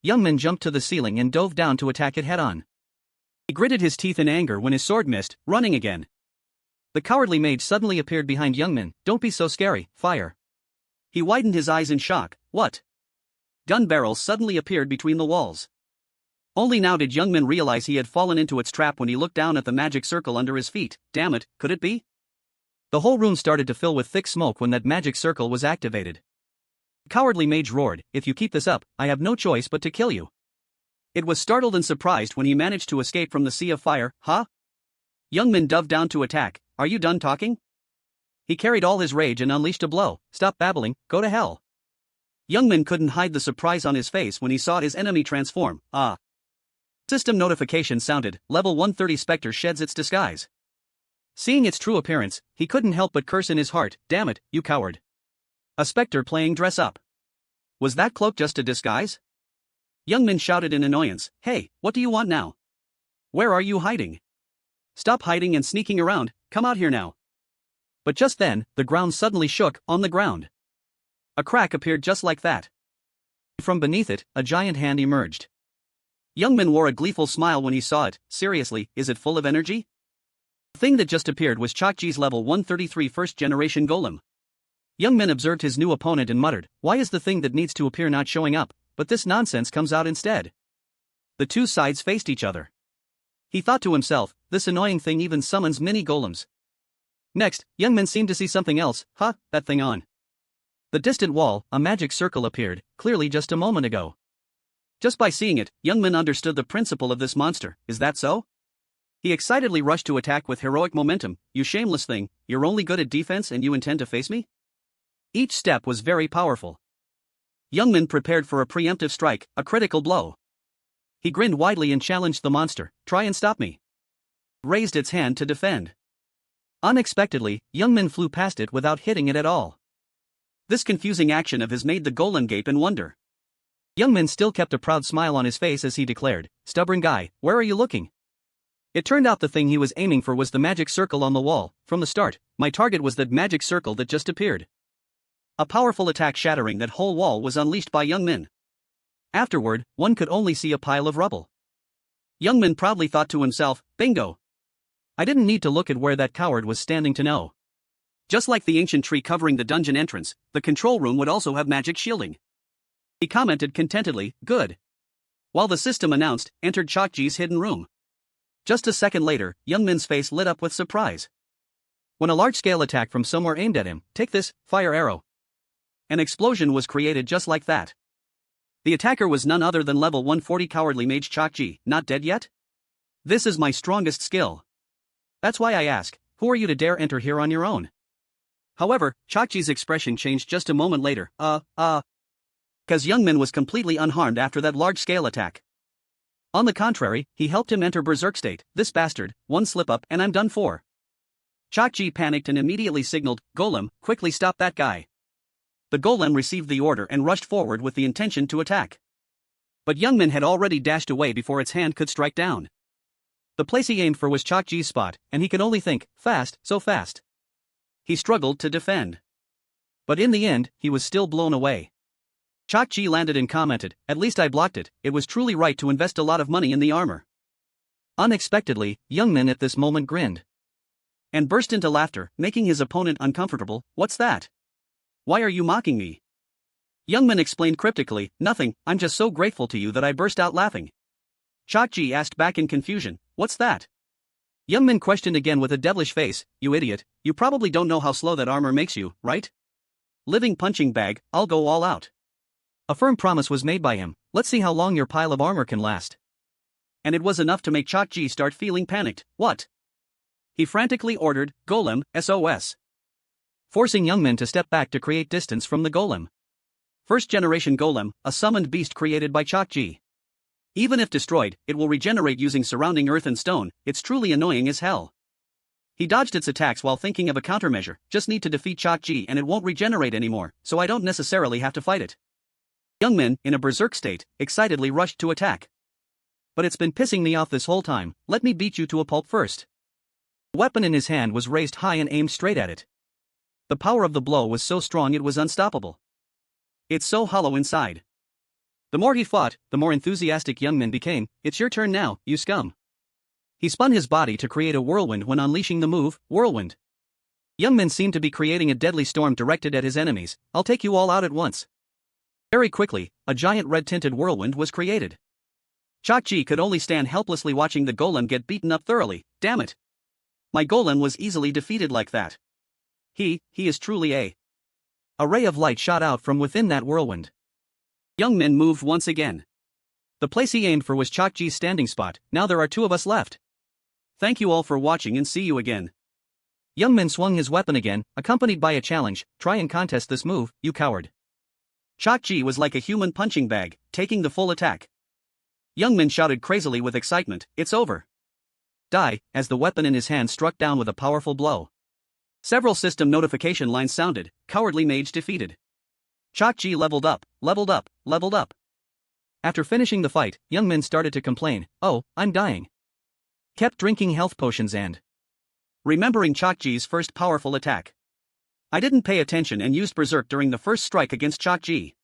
Youngmin jumped to the ceiling and dove down to attack it head-on. He gritted his teeth in anger when his sword missed, running again. The cowardly mage suddenly appeared behind Youngmin, don't be so scary, fire. He widened his eyes in shock, what? Gun barrels suddenly appeared between the walls. Only now did Youngmin realize he had fallen into its trap when he looked down at the magic circle under his feet, damn it, could it be? The whole room started to fill with thick smoke when that magic circle was activated. The cowardly mage roared, if you keep this up, I have no choice but to kill you. It was startled and surprised when he managed to escape from the sea of fire, huh? Youngmin dove down to attack, are you done talking? He carried all his rage and unleashed a blow, stop babbling, go to hell. Youngmin couldn't hide the surprise on his face when he saw his enemy transform, System notification sounded, level 130 Spectre sheds its disguise. Seeing its true appearance, he couldn't help but curse in his heart, damn it, you coward. A spectre playing dress up. Was that cloak just a disguise? Youngmin shouted in annoyance, hey, what do you want now? Where are you hiding? Stop hiding and sneaking around, come out here now. But just then, the ground suddenly shook, on the ground. A crack appeared just like that. From beneath it, a giant hand emerged. Youngmin wore a gleeful smile when he saw it, seriously, is it full of energy? The thing that just appeared was Chokji's level 133 first-generation golem. Youngmin observed his new opponent and muttered, why is the thing that needs to appear not showing up, but this nonsense comes out instead? The two sides faced each other. He thought to himself, this annoying thing even summons mini golems. Next, Youngmin seemed to see something else. That thing on the distant wall, a magic circle appeared, clearly just a moment ago. Just by seeing it, Youngmin understood the principle of this monster. Is that so? He excitedly rushed to attack with heroic momentum. You shameless thing, you're only good at defense and you intend to face me? Each step was very powerful. Youngmin prepared for a preemptive strike, a critical blow. He grinned widely and challenged the monster. Try and stop me. Raised its hand to defend. Unexpectedly, Youngmin flew past it without hitting it at all. This confusing action of his made the golem gape in wonder. Youngmin still kept a proud smile on his face as he declared, "Stubborn guy, where are you looking?" It turned out the thing he was aiming for was the magic circle on the wall. From the start, my target was that magic circle that just appeared. A powerful attack shattering that whole wall was unleashed by Youngmin. Afterward, one could only see a pile of rubble. Youngmin proudly thought to himself, bingo! I didn't need to look at where that coward was standing to know. Just like the ancient tree covering the dungeon entrance, the control room would also have magic shielding. He commented contentedly, good. While the system announced, entered Chokji's hidden room. Just a second later, Youngmin's face lit up with surprise. When a large-scale attack from somewhere aimed at him, take this, fire arrow. An explosion was created just like that. The attacker was none other than level 140 cowardly mage Chokji, not dead yet? This is my strongest skill. That's why I ask, who are you to dare enter here on your own? However, Chokji's expression changed just a moment later, cause Youngmin was completely unharmed after that large-scale attack. On the contrary, he helped him enter berserk state. This bastard, one slip-up and I'm done for. Chokji panicked and immediately signaled, Golem, quickly stop that guy. The golem received the order and rushed forward with the intention to attack. But Youngmin had already dashed away before its hand could strike down. The place he aimed for was Chokji's spot, and he could only think, fast, so fast. He struggled to defend. But in the end, he was still blown away. Chokji landed and commented, at least I blocked it, it was truly right to invest a lot of money in the armor. Unexpectedly, Youngmin at this moment grinned. And burst into laughter, making his opponent uncomfortable. What's that? Why are you mocking me? Youngmin explained cryptically, nothing, I'm just so grateful to you that I burst out laughing. Chokji asked back in confusion, what's that? Youngmin questioned again with a devilish face, you idiot, you probably don't know how slow that armor makes you, right? Living punching bag, I'll go all out. A firm promise was made by him, let's see how long your pile of armor can last. And it was enough to make Chokji start feeling panicked. What? He frantically ordered, Golem, SOS. Forcing Youngmin to step back to create distance from the golem. First generation golem, a summoned beast created by Chokji. Even if destroyed, it will regenerate using surrounding earth and stone, it's truly annoying as hell. He dodged its attacks while thinking of a countermeasure, just need to defeat Chokji and it won't regenerate anymore, so I don't necessarily have to fight it. Youngmin, in a berserk state, excitedly rushed to attack. But it's been pissing me off this whole time, let me beat you to a pulp first. The weapon in his hand was raised high and aimed straight at it. The power of the blow was so strong it was unstoppable. It's so hollow inside. The more he fought, the more enthusiastic Youngmin became. It's your turn now, you scum. He spun his body to create a whirlwind when unleashing the move, Whirlwind. Youngmin seemed to be creating a deadly storm directed at his enemies. I'll take you all out at once. Very quickly, a giant red-tinted whirlwind was created. Chokji could only stand helplessly watching the golem get beaten up thoroughly. Damn it. My golem was easily defeated like that. He is truly a ray of light shot out from within that whirlwind. Youngmin moved once again. The place he aimed for was Chokji's standing spot, now there are two of us left. Thank you all for watching and see you again. Youngmin swung his weapon again, accompanied by a challenge, try and contest this move, you coward. Chokji was like a human punching bag, taking the full attack. Youngmin shouted crazily with excitement, it's over. Die, as the weapon in his hand struck down with a powerful blow. Several system notification lines sounded, cowardly mage defeated. Chokji leveled up, leveled up, leveled up. After finishing the fight, Youngmin started to complain, oh, I'm dying. Kept drinking health potions and remembering Chokji's first powerful attack. I didn't pay attention and used berserk during the first strike against Chokji.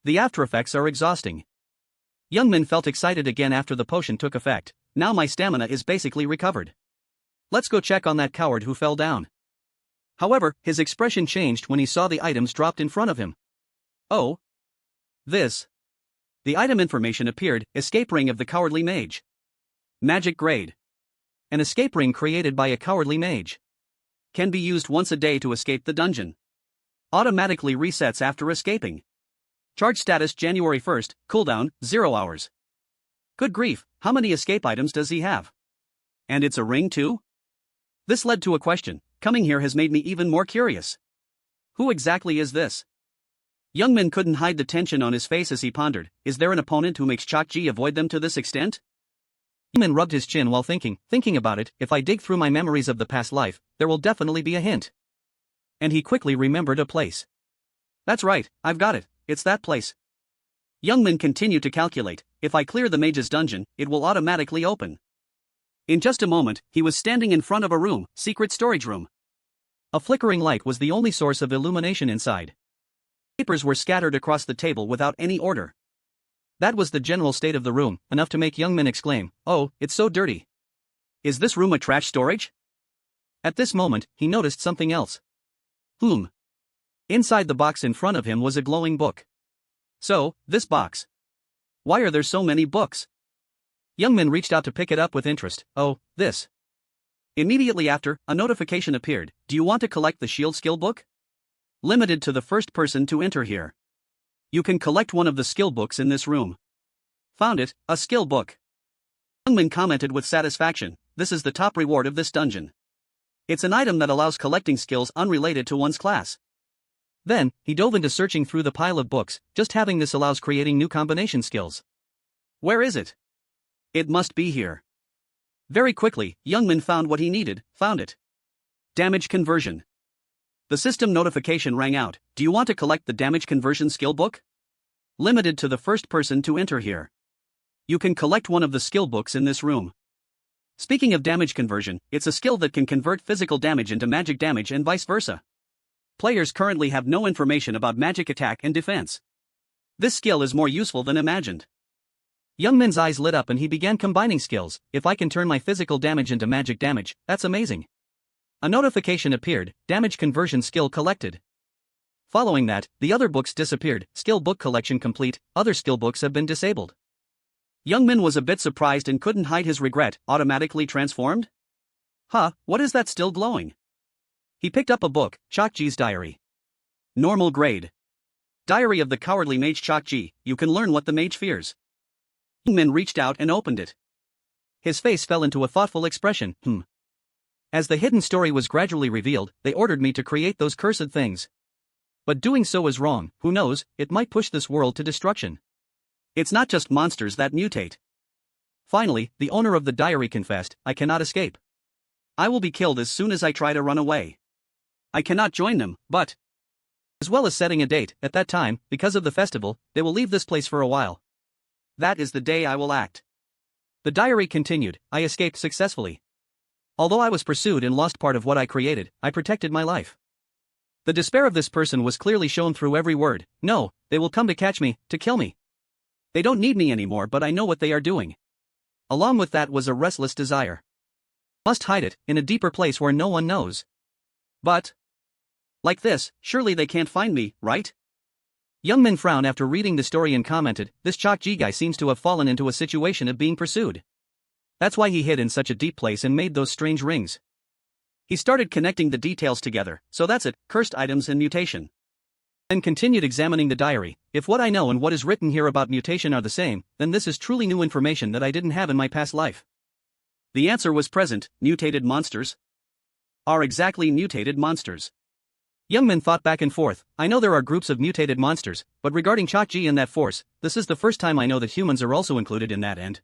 The after effects are exhausting. Youngmin felt excited again after the potion took effect, now my stamina is basically recovered. Let's go check on that coward who fell down. However, his expression changed when he saw the items dropped in front of him. Oh. This. The item information appeared, escape ring of the cowardly mage. Magic grade. An escape ring created by a cowardly mage. Can be used once a day to escape the dungeon. Automatically resets after escaping. Charge status January 1st, cooldown 0 hours. Good grief, how many escape items does he have? And it's a ring too? This led to a question. Coming here has made me even more curious. Who exactly is this? Youngmin couldn't hide the tension on his face as he pondered. Is there an opponent who makes Chokji avoid them to this extent? Youngmin rubbed his chin while thinking about it. If I dig through my memories of the past life, there will definitely be a hint. And he quickly remembered a place. That's right, I've got it, it's that place. Youngmin continued to calculate. If I clear the mage's dungeon, it will automatically open. In just a moment, he was standing in front of a room, secret storage room. A flickering light was the only source of illumination inside. Papers were scattered across the table without any order. That was the general state of the room, enough to make Youngmin exclaim, "Oh, it's so dirty. Is this room a trash storage?" At this moment, he noticed something else. Inside the box in front of him was a glowing book. So, this box. Why are there so many books? Youngmin reached out to pick it up with interest. Oh, this. Immediately after, a notification appeared. Do you want to collect the shield skill book? Limited to the first person to enter here. You can collect one of the skill books in this room. Found it, a skill book. Youngmin commented with satisfaction. This is the top reward of this dungeon. It's an item that allows collecting skills unrelated to one's class. Then, he dove into searching through the pile of books. Just having this allows creating new combination skills. Where is it? It must be here. Very quickly, Youngmin found what he needed. Found it. Damage conversion. The system notification rang out. Do you want to collect the damage conversion skill book? Limited to the first person to enter here. You can collect one of the skill books in this room. Speaking of damage conversion, it's a skill that can convert physical damage into magic damage and vice versa. Players currently have no information about magic attack and defense. This skill is more useful than imagined. Youngmin's eyes lit up and he began combining skills. If I can turn my physical damage into magic damage, that's amazing. A notification appeared, damage conversion skill collected. Following that, the other books disappeared, skill book collection complete, other skill books have been disabled. Youngmin was a bit surprised and couldn't hide his regret. Automatically transformed? What is that still glowing? He picked up a book, Chokji's Diary. Normal grade. Diary of the Cowardly Mage Chokji, you can learn what the mage fears. Youngmin reached out and opened it. His face fell into a thoughtful expression. As the hidden story was gradually revealed, they ordered me to create those cursed things. But doing so is wrong. Who knows, it might push this world to destruction. It's not just monsters that mutate. Finally, the owner of the diary confessed, I cannot escape. I will be killed as soon as I try to run away. I cannot join them, but... As well as setting a date, at that time, because of the festival, they will leave this place for a while. That is the day I will act. The diary continued, I escaped successfully. Although I was pursued and lost part of what I created, I protected my life. The despair of this person was clearly shown through every word. No, they will come to catch me, to kill me. They don't need me anymore, but I know what they are doing. Along with that was a restless desire. Must hide it, in a deeper place where no one knows. But... like this, surely they can't find me, right? Youngmin frowned after reading the story and commented, this Chokji guy seems to have fallen into a situation of being pursued. That's why he hid in such a deep place and made those strange rings. He started connecting the details together, so that's it, cursed items and mutation. Then continued examining the diary. If what I know and what is written here about mutation are the same, then this is truly new information that I didn't have in my past life. The answer was present, mutated monsters. Are exactly mutated monsters. Youngmin thought back and forth. I know there are groups of mutated monsters, but regarding Chokji and that force, this is the first time I know that humans are also included in that and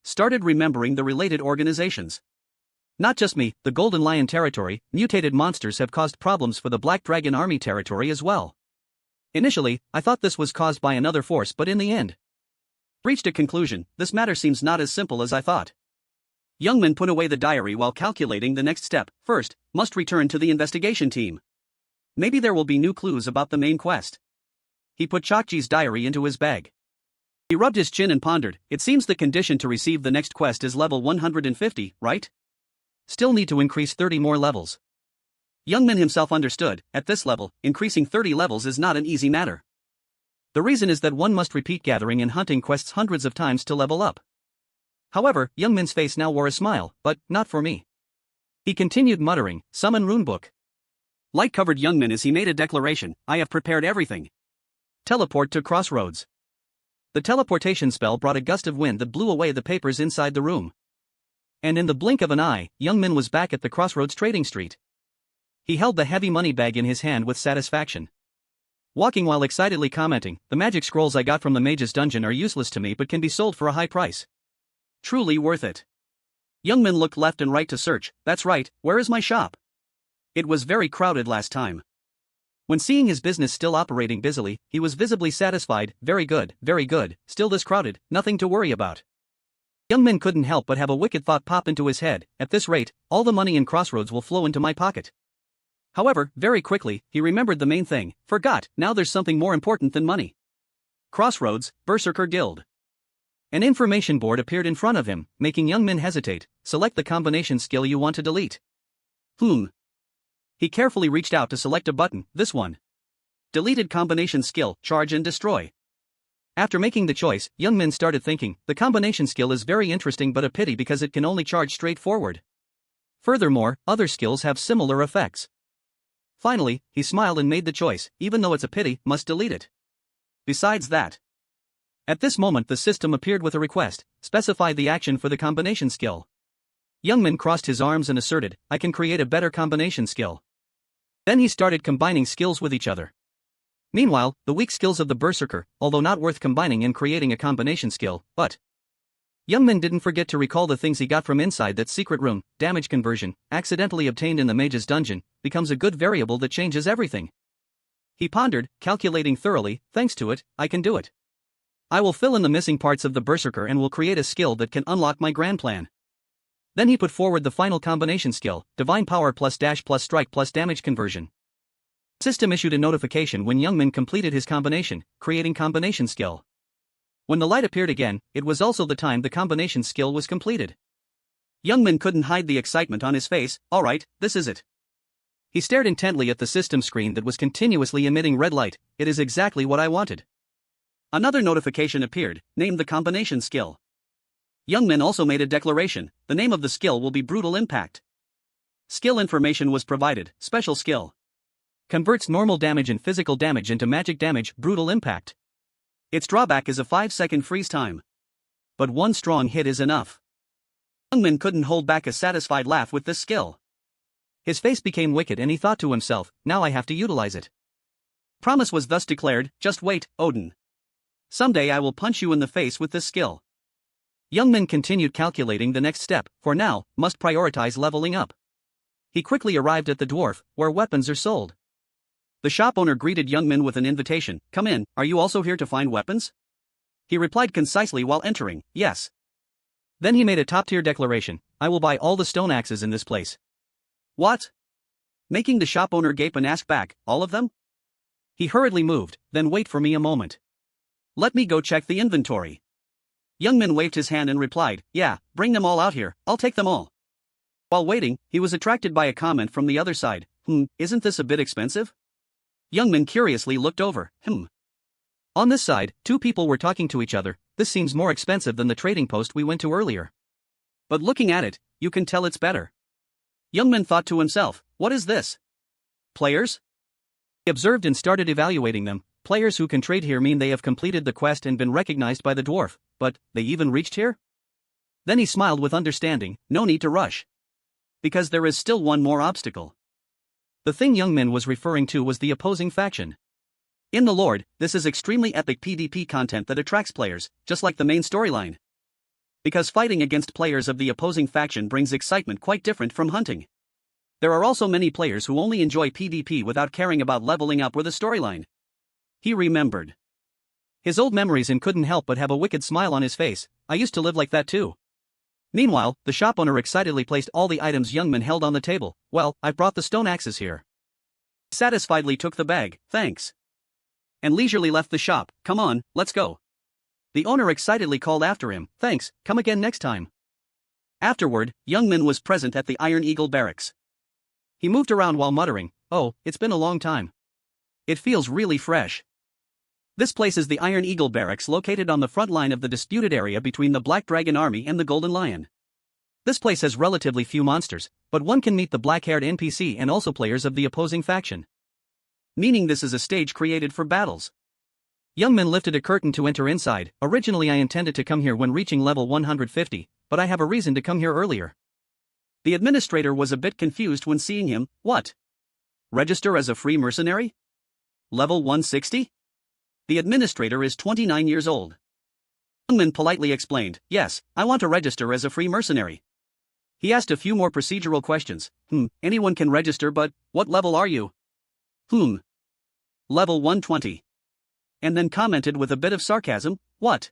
started remembering the related organizations. Not just me, the Golden Lion territory, mutated monsters have caused problems for the Black Dragon Army territory as well. Initially, I thought this was caused by another force, but in the end, reached a conclusion. This matter seems not as simple as I thought. Youngmin put away the diary while calculating the next step. First, must return to the investigation team. Maybe there will be new clues about the main quest. He put Chokji's diary into his bag. He rubbed his chin and pondered. It seems the condition to receive the next quest is level 150, right? Still need to increase 30 more levels. Youngmin himself understood, at this level, increasing 30 levels is not an easy matter. The reason is that one must repeat gathering and hunting quests hundreds of times to level up. However, Youngmin's face now wore a smile, but not for me. He continued muttering, "Summon runebook." Light covered young man as he made a declaration, "I have prepared everything. Teleport to Crossroads." The teleportation spell brought a gust of wind that blew away the papers inside the room. And in the blink of an eye, young Min was back at the Crossroads trading street. He held the heavy money bag in his hand with satisfaction, walking while excitedly commenting, "The magic scrolls I got from the mage's dungeon are useless to me but can be sold for a high price. Truly worth it." Young Min looked left and right to search. "That's right, where is my shop? It was very crowded last time." When seeing his business still operating busily, he was visibly satisfied. Very good, still this crowded, nothing to worry about." Young Min couldn't help but have a wicked thought pop into his head, "At this rate, all the money in Crossroads will flow into my pocket." However, very quickly, he remembered the main thing. Forgot, now there's something more important than money. Crossroads, Berserker Guild. An information board appeared in front of him, making young Min hesitate. Select the combination skill you want to delete. He carefully reached out to select a button, this one. Deleted combination skill, charge and destroy. After making the choice, young Min started thinking, the combination skill is very interesting but a pity because it can only charge straight forward. Furthermore, other skills have similar effects. Finally, he smiled and made the choice, even though it's a pity, must delete it. Besides that, at this moment the system appeared with a request, specify the action for the combination skill. Young Min crossed his arms and asserted, "I can create a better combination skill." Then he started combining skills with each other. Meanwhile, the weak skills of the Berserker, although not worth combining and creating a combination skill, but young Min didn't forget to recall the things he got from inside that secret room. Damage conversion, accidentally obtained in the mage's dungeon, becomes a good variable that changes everything. He pondered, calculating thoroughly, thanks to it, I can do it. I will fill in the missing parts of the Berserker and will create a skill that can unlock my grand plan. Then he put forward the final combination skill, Divine Power plus Dash plus Strike plus Damage Conversion. System issued a notification when young Min completed his combination, creating combination skill. When the light appeared again, it was also the time the combination skill was completed. Young Min couldn't hide the excitement on his face. Alright, this is it. He stared intently at the system screen that was continuously emitting red light. It is exactly what I wanted. Another notification appeared, name the combination skill. Young Min also made a declaration, the name of the skill will be Brutal Impact. Skill information was provided, special skill. Converts normal damage and physical damage into magic damage, Brutal Impact. Its drawback is a 5-second freeze time. But one strong hit is enough. Young Min couldn't hold back a satisfied laugh with this skill. His face became wicked and he thought to himself, now I have to utilize it. Promise was thus declared, just wait, Odin. Someday I will punch you in the face with this skill. Young Min continued calculating the next step, for now, must prioritize leveling up. He quickly arrived at the dwarf, where weapons are sold. The shop owner greeted young Min with an invitation, come in, are you also here to find weapons? He replied concisely while entering, yes. Then he made a top-tier declaration, I will buy all the stone axes in this place. What? Making the shop owner gape and ask back, all of them? He hurriedly moved, then wait for me a moment. Let me go check the inventory. Young Min waved his hand and replied, yeah, bring them all out here, I'll take them all. While waiting, he was attracted by a comment from the other side, isn't this a bit expensive? Young Min curiously looked over, On this side, two people were talking to each other, this seems more expensive than the trading post we went to earlier. But looking at it, you can tell it's better. Young Min thought to himself, what is this? Players? He observed and started evaluating them. Players who can trade here mean they have completed the quest and been recognized by the dwarf, but they even reached here? Then he smiled with understanding, no need to rush. Because there is still one more obstacle. The thing young Min was referring to was the opposing faction. In the Lord, this is extremely epic PvP content that attracts players, just like the main storyline. Because fighting against players of the opposing faction brings excitement quite different from hunting. There are also many players who only enjoy PvP without caring about leveling up or the storyline. He remembered his old memories and couldn't help but have a wicked smile on his face. I used to live like that too. Meanwhile, the shop owner excitedly placed all the items young Min held on the table. Well, I've brought the stone axes here. He satisfiedly took the bag, thanks. And leisurely left the shop. Come on, let's go. The owner excitedly called after him, thanks, come again next time. Afterward, young Min was present at the Iron Eagle barracks. He moved around while muttering, oh, it's been a long time. It feels really fresh. This place is the Iron Eagle barracks located on the front line of the disputed area between the Black Dragon Army and the Golden Lion. This place has relatively few monsters, but one can meet the black-haired NPC and also players of the opposing faction. Meaning this is a stage created for battles. Youngman lifted a curtain to enter inside. Originally I intended to come here when reaching level 150, but I have a reason to come here earlier. The administrator was a bit confused when seeing him. What? Register as a free mercenary? Level 160? The administrator is 29 years old. Youngman politely explained, yes, I want to register as a free mercenary. He asked a few more procedural questions. Anyone can register, but what level are you? Level 120. And then commented with a bit of sarcasm, what?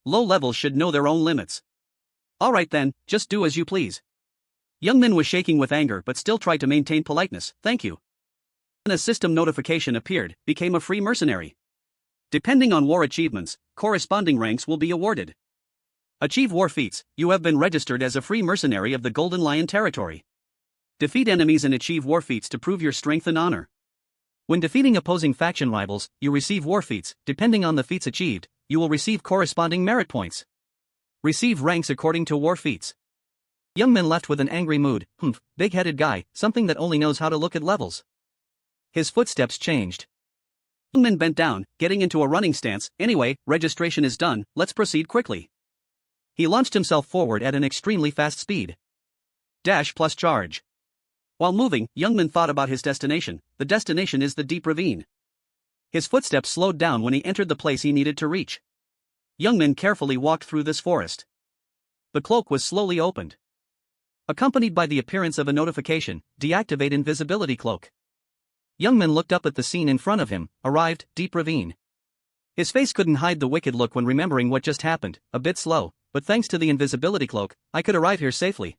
Low levels should know their own limits. Alright then, just do as you please. Youngman was shaking with anger but still tried to maintain politeness, thank you. Then a system notification appeared, became a free mercenary. Depending on war achievements, corresponding ranks will be awarded. Achieve war feats, you have been registered as a free mercenary of the Golden Lion territory. Defeat enemies and achieve war feats to prove your strength and honor. When defeating opposing faction rivals, you receive war feats. Depending on the feats achieved, you will receive corresponding merit points. Receive ranks according to war feats. Youngman left with an angry mood. Big-headed guy, something that only knows how to look at levels. His footsteps changed. Youngman bent down, getting into a running stance. Anyway, registration is done, let's proceed quickly. He launched himself forward at an extremely fast speed. Dash plus charge. While moving, Youngman thought about his destination. The destination is the deep ravine. His footsteps slowed down when he entered the place he needed to reach. Youngman carefully walked through this forest. The cloak was slowly opened, accompanied by the appearance of a notification, deactivate invisibility cloak. Youngman looked up at the scene in front of him, arrived, deep ravine. His face couldn't hide the wicked look when remembering what just happened, a bit slow, but thanks to the invisibility cloak, I could arrive here safely.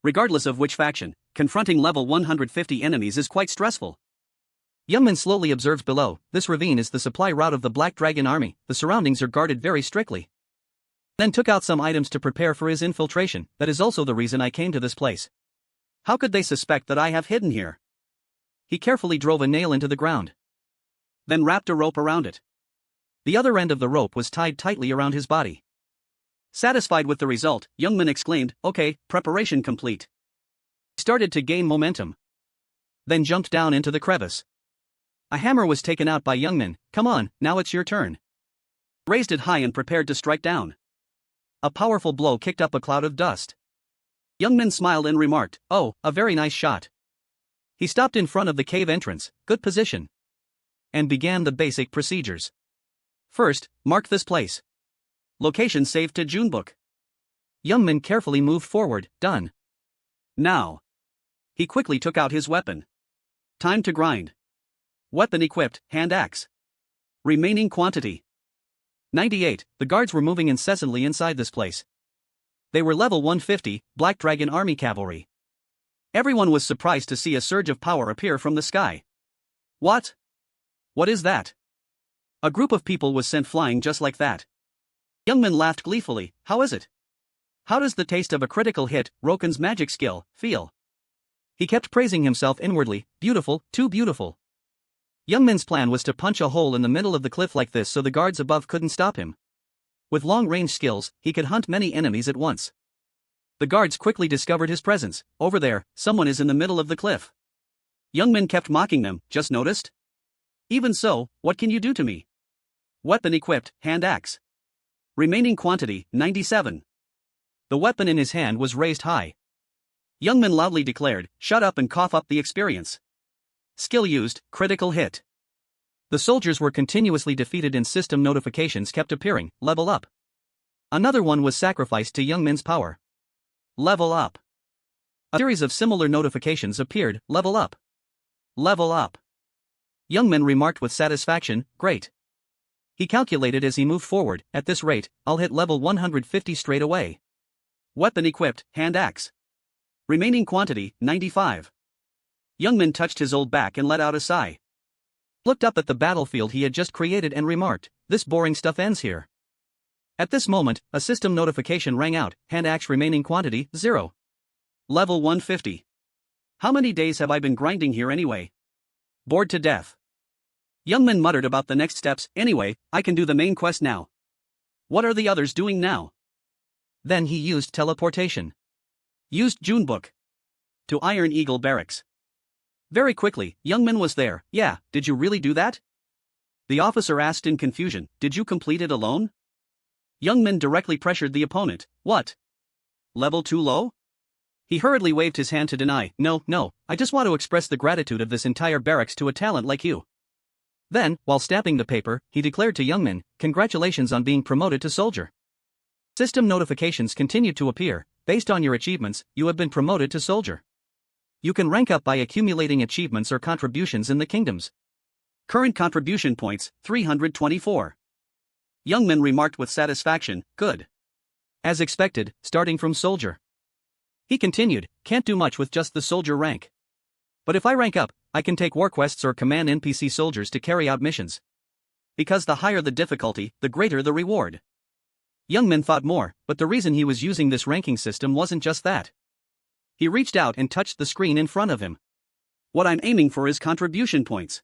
Regardless of which faction, confronting level 150 enemies is quite stressful. Youngman slowly observes below, this ravine is the supply route of the Black Dragon army, the surroundings are guarded very strictly. Then took out some items to prepare for his infiltration, that is also the reason I came to this place. How could they suspect that I have hidden here? He carefully drove a nail into the ground. Then wrapped a rope around it. The other end of the rope was tied tightly around his body. Satisfied with the result, Youngman exclaimed, okay, preparation complete. He started to gain momentum. Then jumped down into the crevice. A hammer was taken out by Youngman. Come on, now it's your turn. Raised it high and prepared to strike down. A powerful blow kicked up a cloud of dust. Youngman smiled and remarked, oh, a very nice shot. He stopped in front of the cave entrance, good position. And began the basic procedures. First, mark this place. Location saved to Junebook. Youngman carefully moved forward, done. Now. He quickly took out his weapon. Time to grind. Weapon equipped, hand axe. Remaining quantity 98. The guards were moving incessantly inside this place. They were level 150, Black Dragon Army Cavalry. Everyone was surprised to see a surge of power appear from the sky. What? What is that? A group of people was sent flying just like that. Youngman laughed gleefully, how is it? How does the taste of a critical hit, Roken's magic skill, feel? He kept praising himself inwardly, beautiful, too beautiful. Youngman's plan was to punch a hole in the middle of the cliff like this so the guards above couldn't stop him. With long-range skills, he could hunt many enemies at once. The guards quickly discovered his presence. Over there, someone is in the middle of the cliff. Youngman kept mocking them, just noticed? Even so, what can you do to me? Weapon equipped, hand axe. Remaining quantity, 97. The weapon in his hand was raised high. Youngman loudly declared, shut up and cough up the experience. Skill used, critical hit. The soldiers were continuously defeated and system notifications kept appearing, level up. Another one was sacrificed to Youngman's power. Level up. A series of similar notifications appeared, level up. Level up. Youngman remarked with satisfaction, great. He calculated as he moved forward, at this rate, I'll hit level 150 straight away. Weapon equipped, hand axe. Remaining quantity, 95. Youngman touched his old back and let out a sigh. Looked up at the battlefield he had just created and remarked, this boring stuff ends here. At this moment, a system notification rang out, hand axe remaining quantity, 0. Level 150. How many days have I been grinding here anyway? Bored to death. Youngman muttered about the next steps, anyway, I can do the main quest now. What are the others doing now? Then he used teleportation. Used Junebook. To Iron Eagle Barracks. Very quickly, Youngman was there. Yeah, did you really do that? The officer asked in confusion, did you complete it alone? Youngman directly pressured the opponent. What? Level too low? He hurriedly waved his hand to deny. No, I just want to express the gratitude of this entire barracks to a talent like you. Then, while stamping the paper, he declared to Youngman, congratulations on being promoted to soldier. System notifications continued to appear. Based on your achievements, you have been promoted to soldier. You can rank up by accumulating achievements or contributions in the kingdoms. Current contribution points, 324. Youngman remarked with satisfaction, good. As expected, starting from soldier. He continued, can't do much with just the soldier rank. But if I rank up, I can take war quests or command NPC soldiers to carry out missions. Because the higher the difficulty, the greater the reward. Youngman thought more, but the reason he was using this ranking system wasn't just that. He reached out and touched the screen in front of him. What I'm aiming for is contribution points.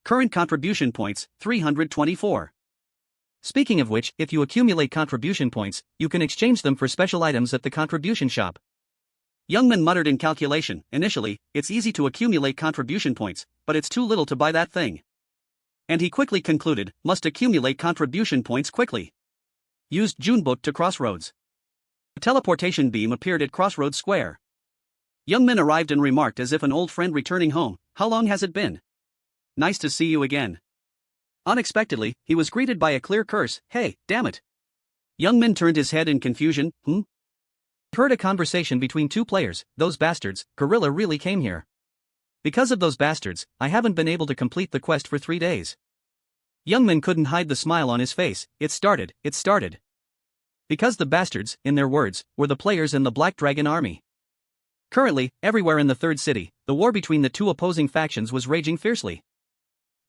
Current contribution points, 324. Speaking of which, if you accumulate contribution points, you can exchange them for special items at the contribution shop. Youngman muttered in calculation, initially, it's easy to accumulate contribution points, but it's too little to buy that thing. And he quickly concluded, must accumulate contribution points quickly. Used Junebook to Crossroads. A teleportation beam appeared at Crossroads Square. Youngman arrived and remarked as if an old friend returning home, how long has it been? Nice to see you again. Unexpectedly, he was greeted by a clear curse, hey, damn it. Youngman turned his head in confusion, Heard a conversation between two players, those bastards, Gorilla really came here. Because of those bastards, I haven't been able to complete the quest for 3 days. Youngman couldn't hide the smile on his face, it started. Because the bastards, in their words, were the players in the Black Dragon army. Currently, everywhere in the third city, the war between the two opposing factions was raging fiercely.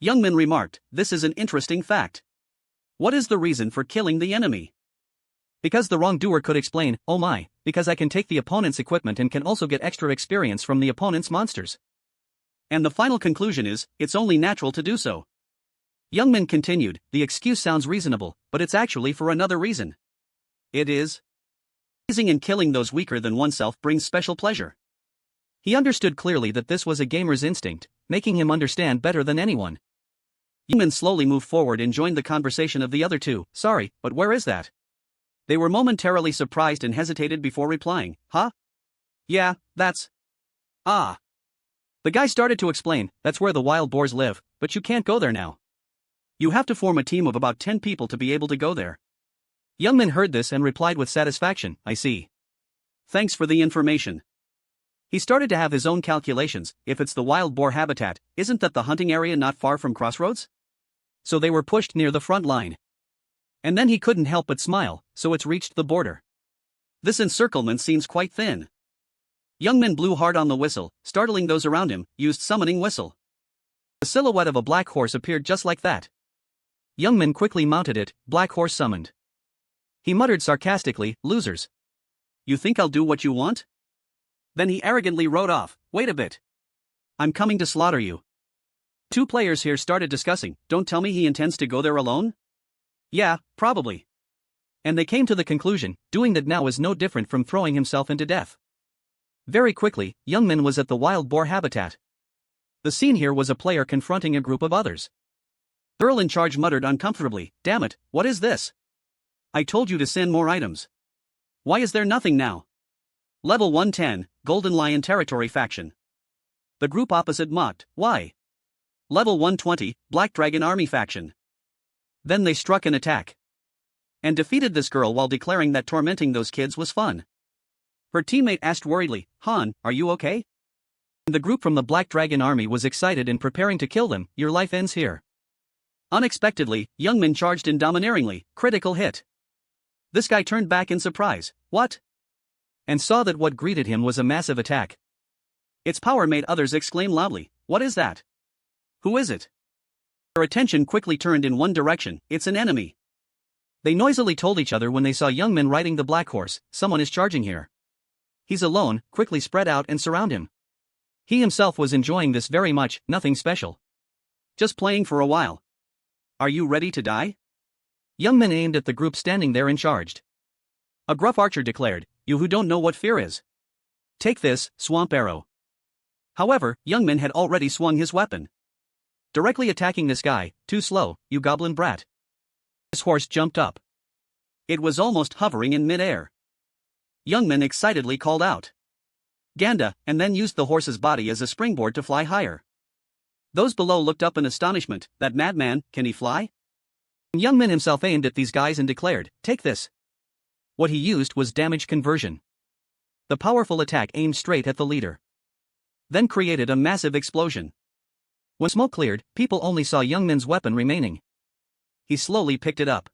Youngman remarked, this is an interesting fact. What is the reason for killing the enemy? Because the wrongdoer could explain, oh my, because I can take the opponent's equipment and can also get extra experience from the opponent's monsters. And the final conclusion is, it's only natural to do so. Youngman continued, the excuse sounds reasonable, but it's actually for another reason. It is. Raising and killing those weaker than oneself brings special pleasure. He understood clearly that this was a gamer's instinct, making him understand better than anyone. Youngman slowly moved forward and joined the conversation of the other two, sorry, but where is that? They were momentarily surprised and hesitated before replying, huh? Yeah, that's. Ah. The guy started to explain, that's where the wild boars live, but you can't go there now. You have to form a team of about 10 people to be able to go there. Youngman heard this and replied with satisfaction, I see. Thanks for the information. He started to have his own calculations, if it's the wild boar habitat, isn't that the hunting area not far from Crossroads? So they were pushed near the front line. And then he couldn't help but smile, so it's reached the border. This encirclement seems quite thin. Youngman blew hard on the whistle, startling those around him, used summoning whistle. The silhouette of a black horse appeared just like that. Youngman quickly mounted it, black horse summoned. He muttered sarcastically, losers. You think I'll do what you want? Then he arrogantly rode off, wait a bit. I'm coming to slaughter you. Two players here started discussing, don't tell me he intends to go there alone? Yeah, probably. And they came to the conclusion, doing that now is no different from throwing himself into death. Very quickly, Youngman was at the wild boar habitat. The scene here was a player confronting a group of others. The girl in charge muttered uncomfortably, damn it, what is this? I told you to send more items. Why is there nothing now? Level 110, Golden Lion Territory Faction. The group opposite mocked, why? Level 120, Black Dragon Army Faction. Then they struck an attack. And defeated this girl while declaring that tormenting those kids was fun. Her teammate asked worriedly, Han, are you okay? The group from the Black Dragon Army was excited and preparing to kill them, your life ends here. Unexpectedly, Youngman charged in domineeringly, critical hit. This guy turned back in surprise, what? And saw that what greeted him was a massive attack. Its power made others exclaim loudly, what is that? Who is it? Their attention quickly turned in one direction, it's an enemy. They noisily told each other when they saw Youngman riding the black horse, someone is charging here. He's alone, quickly spread out and surround him. He himself was enjoying this very much, nothing special. Just playing for a while. Are you ready to die? Youngman aimed at the group standing there and charged. A gruff archer declared, you who don't know what fear is. Take this, swamp arrow. However, Youngmin had already swung his weapon, directly attacking this guy. Too slow, you goblin brat. His horse jumped up. It was almost hovering in mid-air. Youngmin excitedly called out Ganda, and then used the horse's body as a springboard to fly higher. Those below looked up in astonishment. That madman, can he fly? Youngmin himself aimed at these guys and declared, take this. What he used was damage conversion. The powerful attack aimed straight at the leader, then created a massive explosion. When smoke cleared, people only saw Youngmin's weapon remaining. He slowly picked it up,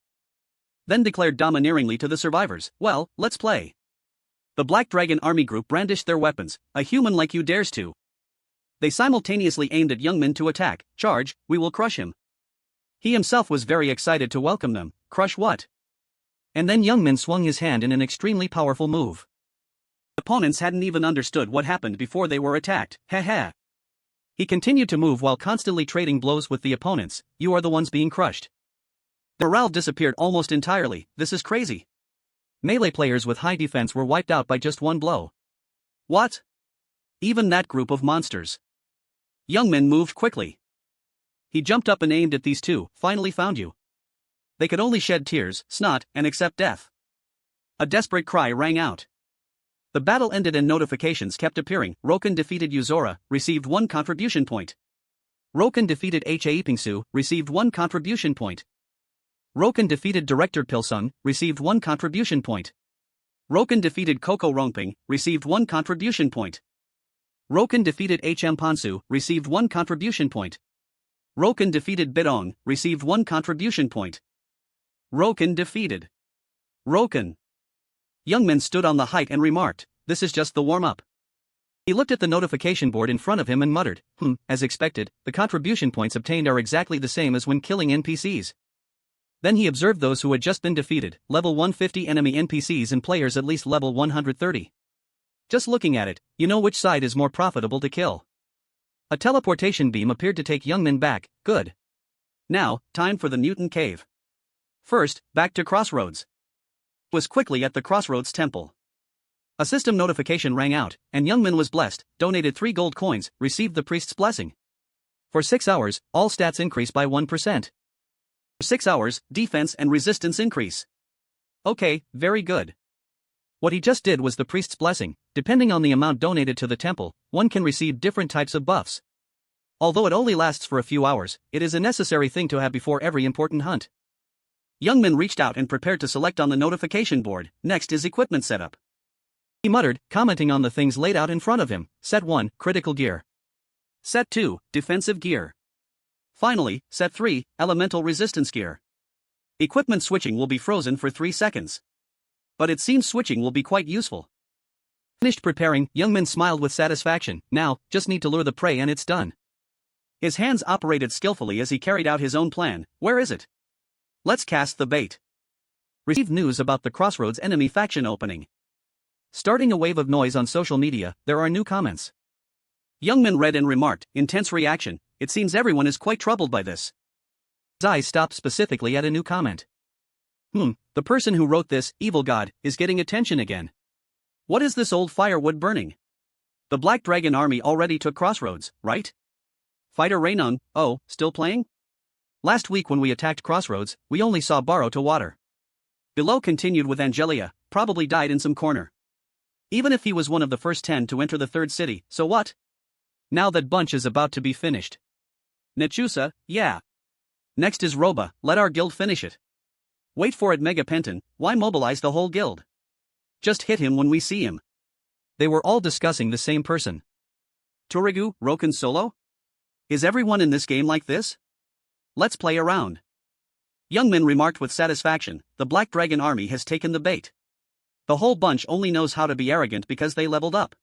then declared domineeringly to the survivors, well, let's play. The Black Dragon army group brandished their weapons. A human like you dares to. They simultaneously aimed at Youngmin to attack. Charge, we will crush him. He himself was very excited to welcome them. Crush what? And then Youngmin swung his hand in an extremely powerful move. Opponents hadn't even understood what happened before they were attacked. Haha. He continued to move while constantly trading blows with the opponents. You are the ones being crushed. The morale disappeared almost entirely. This is crazy. Melee players with high defense were wiped out by just one blow. What? Even that group of monsters. Youngmin moved quickly. He jumped up and aimed at these two. Finally found you. They could only shed tears, snot, and accept death. A desperate cry rang out. The battle ended and notifications kept appearing. Roken defeated Yuzora, received 1 contribution point. Roken defeated Haipingsu, received 1 contribution point. Roken defeated Director Pilsung, received 1 contribution point. Roken defeated Koko Rongping, received 1 contribution point. Roken defeated Pansu, received 1 contribution point. Roken defeated Bidong, received 1 contribution point. Roken defeated. Roken. Youngmin stood on the height and remarked, this is just the warm-up. He looked at the notification board in front of him and muttered, as expected, the contribution points obtained are exactly the same as when killing NPCs. Then he observed those who had just been defeated, level 150 enemy NPCs and players at least level 130. Just looking at it, you know which side is more profitable to kill. A teleportation beam appeared to take Youngmin back. Good. Now, time for the mutant cave. First, back to Crossroads. Was quickly at the Crossroads temple. A system notification rang out, and Youngmin was blessed, donated 3 gold coins, received the priest's blessing. For 6 hours, all stats increase by 1%. For 6 hours, defense and resistance increase. Okay, very good. What he just did was the priest's blessing. Depending on the amount donated to the temple, one can receive different types of buffs. Although it only lasts for a few hours, it is a necessary thing to have before every important hunt. Youngmin reached out and prepared to select on the notification board. Next is equipment setup. He muttered, commenting on the things laid out in front of him. Set 1, critical gear. Set 2, defensive gear. Finally, set 3, elemental resistance gear. Equipment switching will be frozen for 3 seconds. But it seems switching will be quite useful. Finished preparing, Youngmin smiled with satisfaction. Now, just need to lure the prey and it's done. His hands operated skillfully as he carried out his own plan. Where is it? Let's cast the bait. Received news about the Crossroads enemy faction opening. Starting a wave of noise on social media, there are new comments. Youngmin read and remarked, intense reaction, it seems everyone is quite troubled by this. His eyes stopped specifically at a new comment. The person who wrote this, evil god, is getting attention again. What is this old firewood burning? The Black Dragon army already took Crossroads, right? Fighter Raynung, oh, still playing? Last week when we attacked Crossroads, we only saw Baro to water. Below continued with Angelia, probably died in some corner. Even if he was one of the first 10 to enter the 3rd city, so what? Now that bunch is about to be finished. Nechusa, yeah. Next is Roba, let our guild finish it. Wait for it Megapenton, why mobilize the whole guild? Just hit him when we see him. They were all discussing the same person. Turigu, Roken solo? Is everyone in this game like this? Let's play around. Youngmin remarked with satisfaction, the Black Dragon army has taken the bait. The whole bunch only knows how to be arrogant because they leveled up.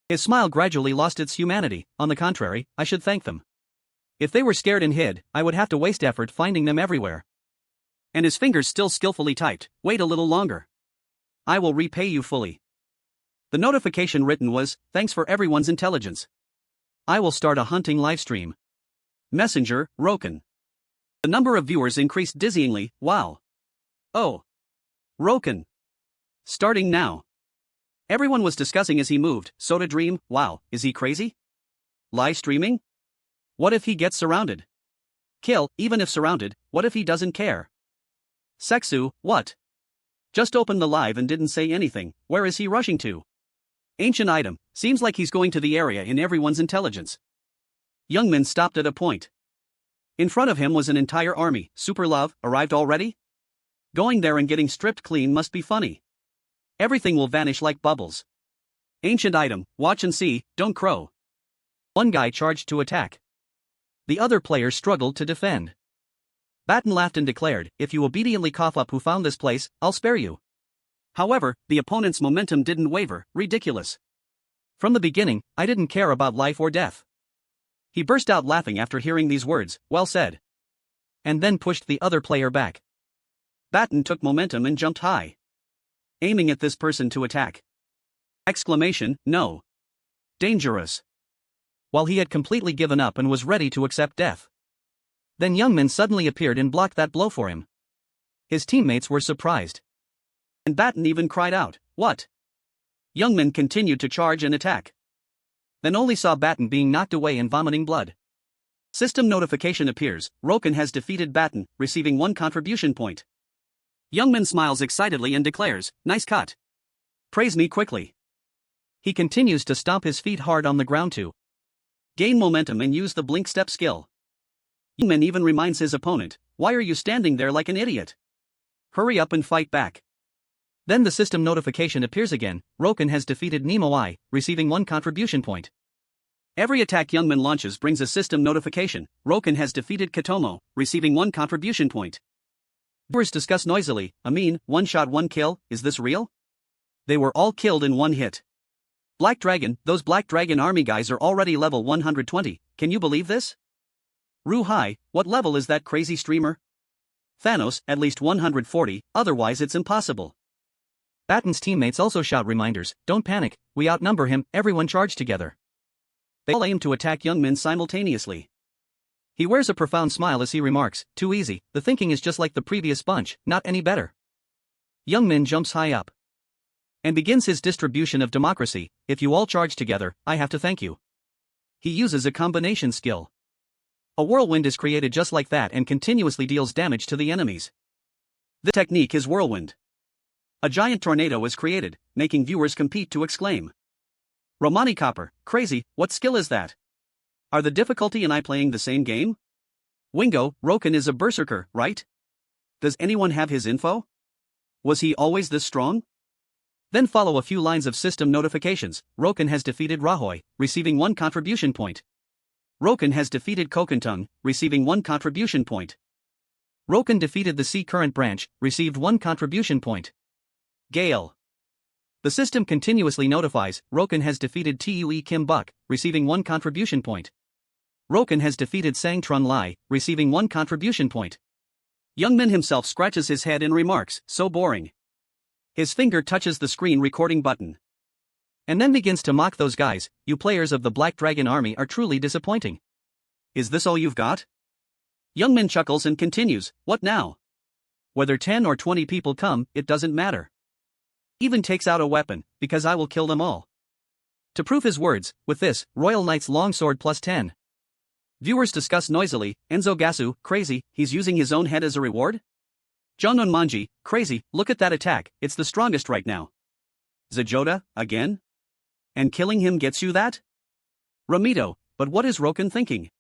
His smile gradually lost its humanity. On the contrary, I should thank them. If they were scared and hid, I would have to waste effort finding them everywhere. And his fingers still skillfully typed, wait a little longer. I will repay you fully. The notification written was, thanks for everyone's intelligence. I will start a hunting livestream. Messenger, Roken. The number of viewers increased dizzyingly. Wow. Oh. Roken. Starting now. Everyone was discussing as he moved. Soda Dream, wow, is he crazy? Live streaming? What if he gets surrounded? Kill, even if surrounded, what if he doesn't care? Sexu, what? Just opened the live and didn't say anything, where is he rushing to? Ancient item, seems like he's going to the area in everyone's intelligence. Youngmin stopped at a point. In front of him was an entire army. Super Love, arrived already? Going there and getting stripped clean must be funny. Everything will vanish like bubbles. Ancient item, watch and see, don't crow. One guy charged to attack. The other players struggled to defend. Batten laughed and declared, if you obediently cough up who found this place, I'll spare you. However, the opponent's momentum didn't waver. Ridiculous. From the beginning, I didn't care about life or death. He burst out laughing after hearing these words, well said. And then pushed the other player back. Batten took momentum and jumped high, aiming at this person to attack. Exclamation, no. Dangerous. While he had completely given up and was ready to accept death. Then Youngmin suddenly appeared and blocked that blow for him. His teammates were surprised. And Batten even cried out, what? Youngmin continued to charge and attack. Then only saw Batten being knocked away and vomiting blood. System notification appears, Roken has defeated Batten, receiving 1 contribution point. Youngmin smiles excitedly and declares, nice cut. Praise me quickly. He continues to stomp his feet hard on the ground to gain momentum and use the blink step skill. Youngmin even reminds his opponent, why are you standing there like an idiot? Hurry up and fight back. Then the system notification appears again, Roken has defeated Nemo I, receiving 1 contribution point. Every attack Youngmin launches brings a system notification, Roken has defeated Katomo, receiving 1 contribution point. Viewers discuss noisily, one shot 1 kill, is this real? They were all killed in 1 hit. Black Dragon, those Black Dragon army guys are already level 120, can you believe this? Ru Hai, what level is that crazy streamer? Thanos, at least 140, otherwise it's impossible. Batten's teammates also shout reminders, don't panic, we outnumber him, everyone charge together. They all aim to attack Youngmin simultaneously. He wears a profound smile as he remarks, too easy, the thinking is just like the previous bunch, not any better. Youngmin jumps high up and begins his distribution of democracy, if you all charge together, I have to thank you. He uses a combination skill. A whirlwind is created just like that and continuously deals damage to the enemies. The technique is whirlwind. A giant tornado is created, making viewers compete to exclaim. Romani Copper, crazy, what skill is that? Are the difficulty and I playing the same game? Wingo, Roken is a berserker, right? Does anyone have his info? Was he always this strong? Then follow a few lines of system notifications, Roken has defeated Rahoy, receiving 1 contribution point. Roken has defeated Kokentung, receiving 1 contribution point. Roken defeated the Sea Current branch, received 1 contribution point. Gale. The system continuously notifies, Roken has defeated Tue Kim Buk, receiving 1 contribution point. Roken has defeated Sang Trun Lai, receiving 1 contribution point. Youngmin himself scratches his head and remarks, so boring. His finger touches the screen recording button. And then begins to mock those guys, you players of the Black Dragon army are truly disappointing. Is this all you've got? Youngmin chuckles and continues, what now? Whether 10 or 20 people come, it doesn't matter. Even takes out a weapon, because I will kill them all. To prove his words, with this, Royal Knight's longsword plus 10. Viewers discuss noisily, Enzo Gasu, crazy, he's using his own head as a reward? Jongnon Manji, crazy, look at that attack, it's the strongest right now. Zajoda, again? And killing him gets you that? Ramito, but what is Roken thinking?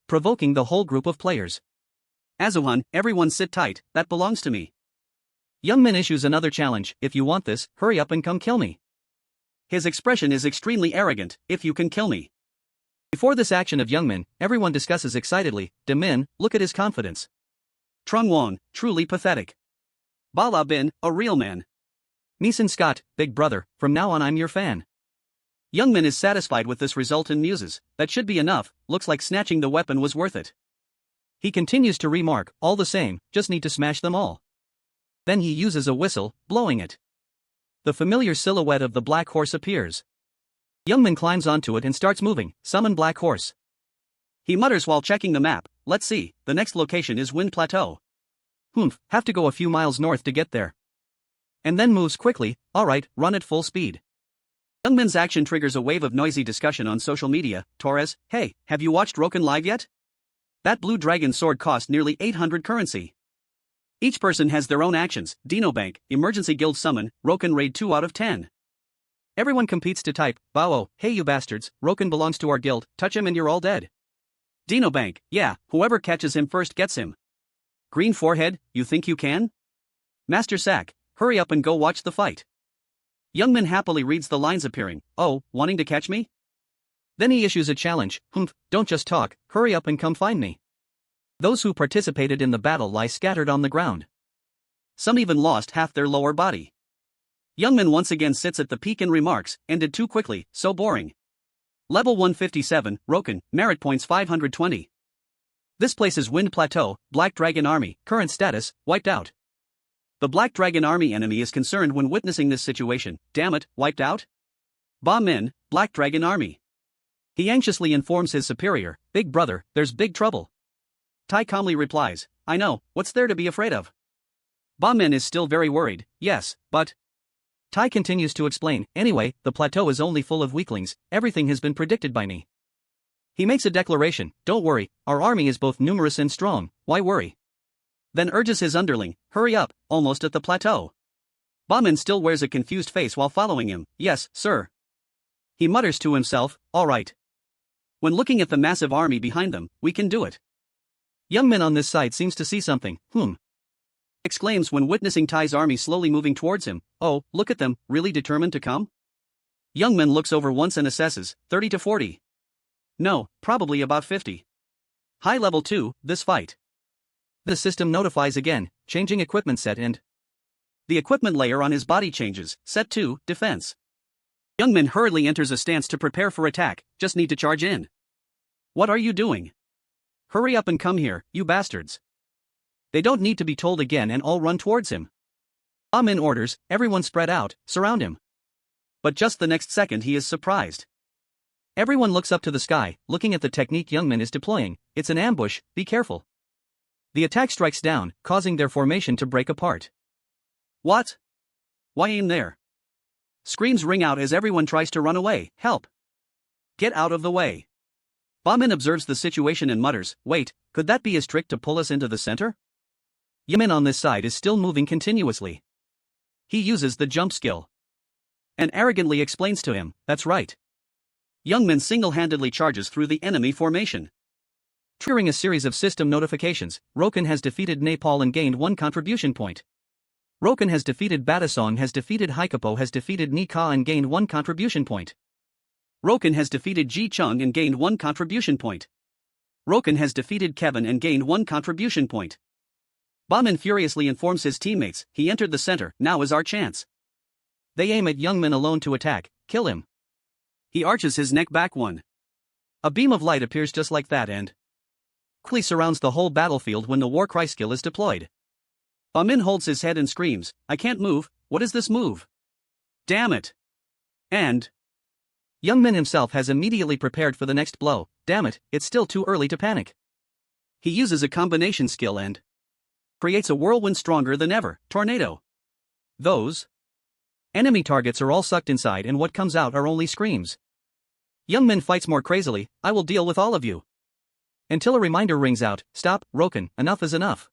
Provoking the whole group of players. Azuhan, everyone sit tight, that belongs to me. Youngmin issues another challenge, if you want this, hurry up and come kill me. His expression is extremely arrogant, if you can kill me. Before this action of Youngmin, everyone discusses excitedly, Demin, look at his confidence. Trung Wong, truly pathetic. Bala Bin, a real man. Neeson Scott, big brother, from now on I'm your fan. Youngmin is satisfied with this result and muses, that should be enough, looks like snatching the weapon was worth it. He continues to remark, all the same, just need to smash them all. Then he uses a whistle, blowing it. The familiar silhouette of the black horse appears. Youngmin climbs onto it and starts moving, summon black horse. He mutters while checking the map, let's see, the next location is Wind Plateau. Have to go a few miles north to get there. And then moves quickly, alright, run at full speed. Youngman's action triggers a wave of noisy discussion on social media. Torres, hey, have you watched Roken live yet? That blue dragon sword cost nearly 800 currency. Each person has their own actions: Dino Bank, Emergency Guild Summon, Roken Raid 2 out of 10. Everyone competes to type, Bao, hey you bastards, Roken belongs to our guild, touch him and you're all dead. Dino Bank, yeah, whoever catches him first gets him. Green Forehead, you think you can? Master Sack, hurry up and go watch the fight. Youngman happily reads the lines appearing, oh, wanting to catch me? Then he issues a challenge, don't just talk, hurry up and come find me. Those who participated in the battle lie scattered on the ground. Some even lost half their lower body. Youngman once again sits at the peak and remarks, ended too quickly, so boring. Level 157, Roken, merit points 520. This place is Wind Plateau, Black Dragon Army, current status, wiped out. The Black Dragon Army enemy is concerned when witnessing this situation, damn it, wiped out? Ba Min, Black Dragon Army. He anxiously informs his superior, big brother, there's big trouble. Tai calmly replies, I know, what's there to be afraid of? Ba Min is still very worried, yes, but... Tai continues to explain, anyway, the plateau is only full of weaklings, everything has been predicted by me. He makes a declaration, don't worry, our army is both numerous and strong, why worry? Then urges his underling, hurry up, almost at the plateau. Ba Min still wears a confused face while following him, yes, sir. He mutters to himself, all right. When looking at the massive army behind them, we can do it. Youngman on this side seems to see something, exclaims when witnessing Tai's army slowly moving towards him, oh, look at them, really determined to come? Youngman looks over once and assesses, 30 to 40. No, probably about 50. High level 2, this fight. The system notifies again, changing equipment set and... The equipment layer on his body changes, set 2, defense. Youngman hurriedly enters a stance to prepare for attack, just need to charge in. What are you doing? Hurry up and come here, you bastards. They don't need to be told again and all run towards him. Ba Min orders, everyone spread out, surround him. But just the next second he is surprised. Everyone looks up to the sky, looking at the technique Youngman is deploying, it's an ambush, be careful. The attack strikes down, causing their formation to break apart. What? Why aim there? Screams ring out as everyone tries to run away, help. Get out of the way. Ba Min observes the situation and mutters, wait, could that be his trick to pull us into the center? Youngman on this side is still moving continuously. He uses the jump skill. And arrogantly explains to him, that's right. Youngman single-handedly charges through the enemy formation. Triggering a series of system notifications, Roken has defeated Nepal and gained 1 contribution point. Roken has defeated Batasong, has defeated Haikapo, has defeated Nika and gained 1 contribution point. Roken has defeated Ji Chung and gained 1 contribution point. Roken has defeated Kevin and gained 1 contribution point. Ba Min furiously informs his teammates, he entered the center, now is our chance. They aim at Youngman alone to attack, kill him. He arches his neck back 1. A beam of light appears just like that and quickly surrounds the whole battlefield when the Warcry skill is deployed. Ba Min holds his head and screams, I can't move, what is this move? Damn it. And Youngman himself has immediately prepared for the next blow, damn it, it's still too early to panic. He uses a combination skill and creates a whirlwind stronger than ever, tornado. Those enemy targets are all sucked inside and what comes out are only screams. Youngman fights more crazily, I will deal with all of you. Until a reminder rings out, stop, Roken, enough is enough.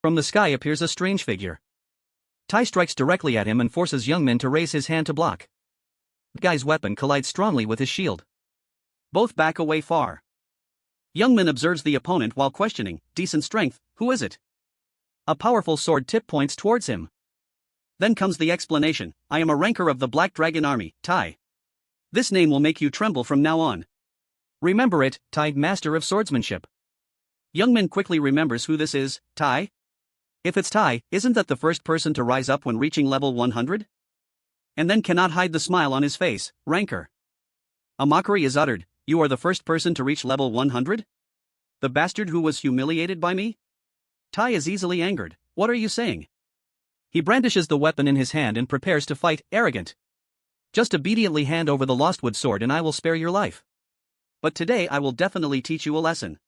From the sky appears a strange figure. Tai strikes directly at him and forces Youngman to raise his hand to block. The guy's weapon collides strongly with his shield. Both back away far. Youngman observes the opponent while questioning, decent strength, who is it? A powerful sword tip points towards him. Then comes the explanation, I am a ranker of the Black Dragon Army, Tai. This name will make you tremble from now on. Remember it, Tai, master of swordsmanship. Youngman quickly remembers who this is, Tai? If it's Tai, isn't that the first person to rise up when reaching level 100? And then cannot hide the smile on his face, ranker. A mockery is uttered, you are the first person to reach level 100? The bastard who was humiliated by me? Tai is easily angered, what are you saying? He brandishes the weapon in his hand and prepares to fight, arrogant. Just obediently hand over the Lostwood sword and I will spare your life. But today I will definitely teach you a lesson.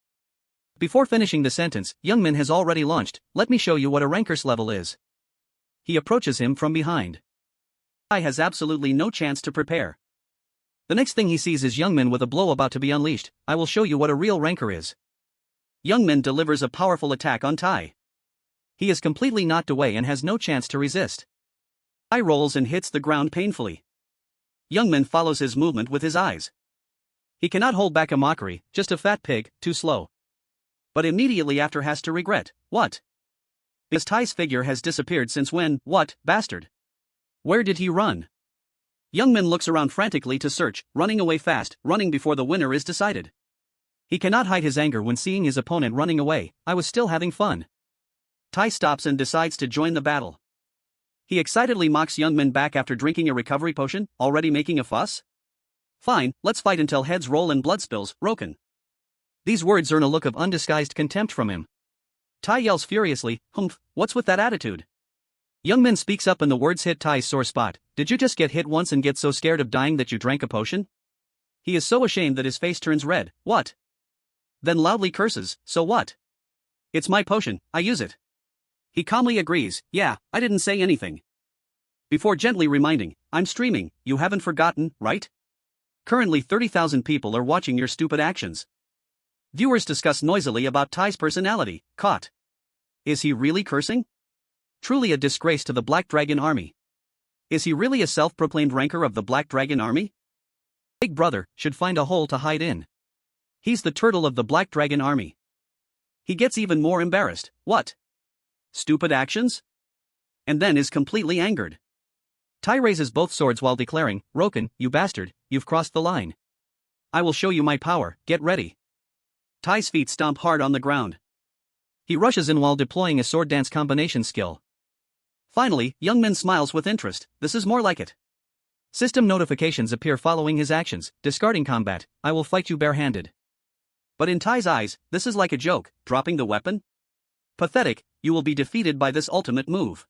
Before finishing the sentence, Youngman has already launched, let me show you what a ranker's level is. He approaches him from behind. Tai has absolutely no chance to prepare. The next thing he sees is Youngmin with a blow about to be unleashed. I will show you what a real ranker is. Youngmin delivers a powerful attack on Tai. He is completely knocked away and has no chance to resist. Tai rolls and hits the ground painfully. Youngmin follows his movement with his eyes. He cannot hold back a mockery, just a fat pig, too slow. But immediately after has to regret, what? Because Tai's figure has disappeared since when, what, bastard? Where did he run? Youngmin looks around frantically to search, running away fast, running before the winner is decided. He cannot hide his anger when seeing his opponent running away. I was still having fun. Tai stops and decides to join the battle. He excitedly mocks Youngmin back after drinking a recovery potion, already making a fuss? Fine, let's fight until heads roll and blood spills, Roken. These words earn a look of undisguised contempt from him. Tai yells furiously, humph, what's with that attitude? Youngmin speaks up and the words hit Tai's sore spot. Did you just get hit once and get so scared of dying that you drank a potion? He is so ashamed that his face turns red. What? Then loudly curses, so what? It's my potion, I use it. He calmly agrees, yeah, I didn't say anything. Before gently reminding, I'm streaming, you haven't forgotten, right? Currently 30,000 people are watching your stupid actions. Viewers discuss noisily about Tai's personality. Caught. Is he really cursing? Truly a disgrace to the Black Dragon Army. Is he really a self-proclaimed ranker of the Black Dragon Army? Big Brother should find a hole to hide in. He's the turtle of the Black Dragon Army. He gets even more embarrassed. What? Stupid actions? And then is completely angered. Tai raises both swords while declaring, Roken, you bastard, you've crossed the line. I will show you my power, get ready. Tai's feet stomp hard on the ground. He rushes in while deploying a sword dance combination skill. Finally, Youngmin smiles with interest. This is more like it. System notifications appear following his actions. Discarding combat, I will fight you barehanded. But in Tai's eyes, this is like a joke, dropping the weapon? Pathetic, you will be defeated by this ultimate move.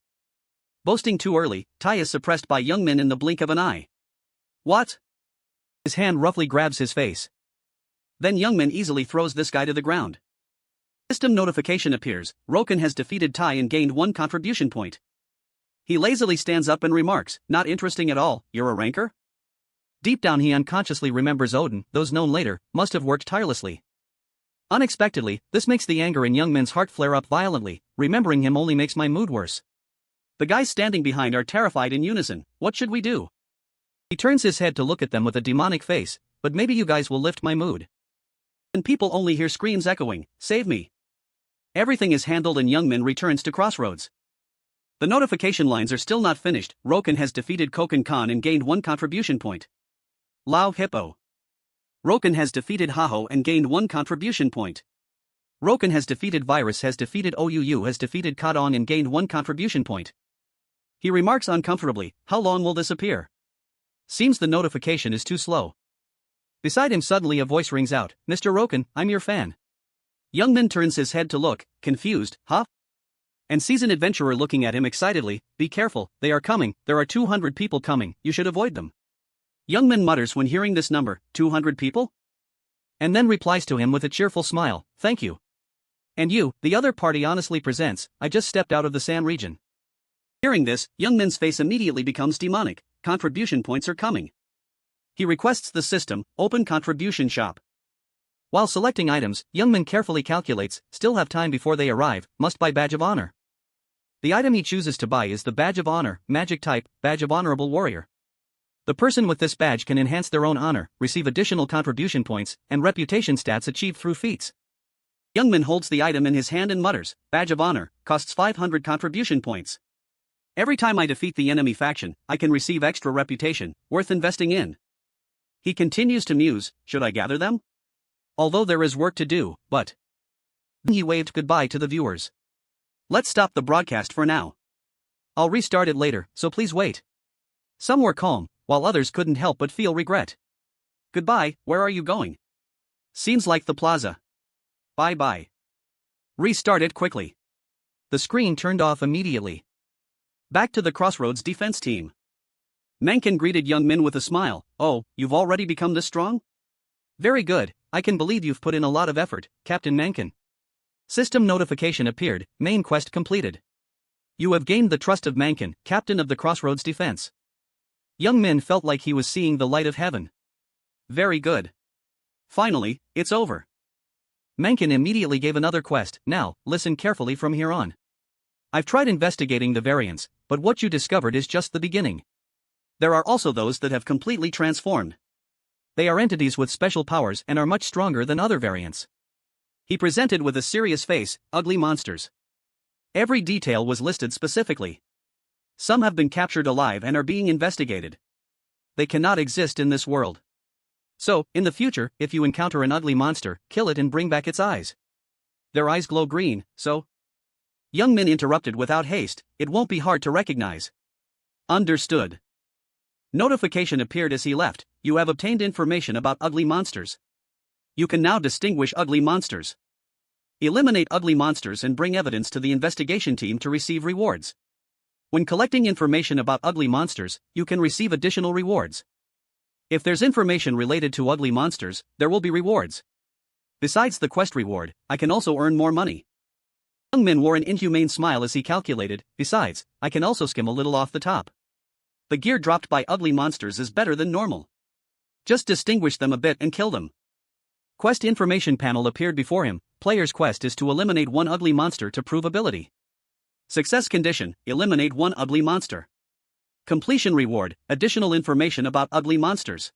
Boasting too early, Tai is suppressed by Youngmin in the blink of an eye. What? His hand roughly grabs his face. Then Youngmin easily throws this guy to the ground. System notification appears, Roken has defeated Tai and gained 1 contribution point. He lazily stands up and remarks, not interesting at all, you're a ranker? Deep down he unconsciously remembers Odin, those known later, must have worked tirelessly. Unexpectedly, this makes the anger in Youngmin's heart flare up violently. Remembering him only makes my mood worse. The guys standing behind are terrified in unison. What should we do? He turns his head to look at them with a demonic face, but maybe you guys will lift my mood. And people only hear screams echoing, save me. Everything is handled and Youngmin returns to Crossroads. The notification lines are still not finished. Roken has defeated Koken Khan and gained 1 contribution point. Lao Hippo. Roken has defeated Haho and gained 1 contribution point. Roken has defeated Virus, has defeated Ouu, has defeated Kadong and gained 1 contribution point. He remarks uncomfortably, how long will this appear? Seems the notification is too slow. Beside him suddenly a voice rings out, Mr. Roken, I'm your fan. Youngmin turns his head to look, confused, huh? And sees an adventurer looking at him excitedly, be careful, they are coming, there are 200 people coming, you should avoid them. Youngmin mutters when hearing this number, 200 people? And then replies to him with a cheerful smile, thank you. And you, the other party honestly presents, I just stepped out of the San region. Hearing this, Youngmin's face immediately becomes demonic, contribution points are coming. He requests the system, open contribution shop. While selecting items, Youngmin carefully calculates, still have time before they arrive, must buy Badge of Honor. The item he chooses to buy is the Badge of Honor, magic type, Badge of Honorable Warrior. The person with this badge can enhance their own honor, receive additional contribution points, and reputation stats achieved through feats. Youngmin holds the item in his hand and mutters, Badge of Honor, costs 500 contribution points. Every time I defeat the enemy faction, I can receive extra reputation, worth investing in. He continues to muse, should I gather them? Although there is work to do, but... Then he waved goodbye to the viewers. Let's stop the broadcast for now. I'll restart it later, so please wait. Some were calm, while others couldn't help but feel regret. Goodbye, where are you going? Seems like the plaza. Bye-bye. Restart it quickly. The screen turned off immediately. Back to the Crossroads defense team. Mencken greeted Youngmin with a smile, oh, you've already become this strong? Very good, I can believe you've put in a lot of effort, Captain Mencken. System notification appeared, main quest completed. You have gained the trust of Mencken, captain of the Crossroads defense. Youngmin felt like he was seeing the light of heaven. Very good. Finally, it's over. Mencken immediately gave another quest. Now, listen carefully from here on. I've tried investigating the variants, but what you discovered is just the beginning. There are also those that have completely transformed. They are entities with special powers and are much stronger than other variants. He presented with a serious face, ugly monsters. Every detail was listed specifically. Some have been captured alive and are being investigated. They cannot exist in this world. So, in the future, if you encounter an ugly monster, kill it and bring back its eyes. Their eyes glow green, so... Young Min interrupted without haste, it won't be hard to recognize. Understood. Notification appeared as he left, you have obtained information about ugly monsters. You can now distinguish ugly monsters. Eliminate ugly monsters and bring evidence to the investigation team to receive rewards. When collecting information about ugly monsters, you can receive additional rewards. If there's information related to ugly monsters, there will be rewards. Besides the quest reward, I can also earn more money. Young Min wore an inhumane smile as he calculated, besides, I can also skim a little off the top. The gear dropped by ugly monsters is better than normal. Just distinguish them a bit and kill them. Quest information panel appeared before him. Player's quest is to eliminate one ugly monster to prove ability. Success condition, eliminate one ugly monster. Completion reward, additional information about ugly monsters.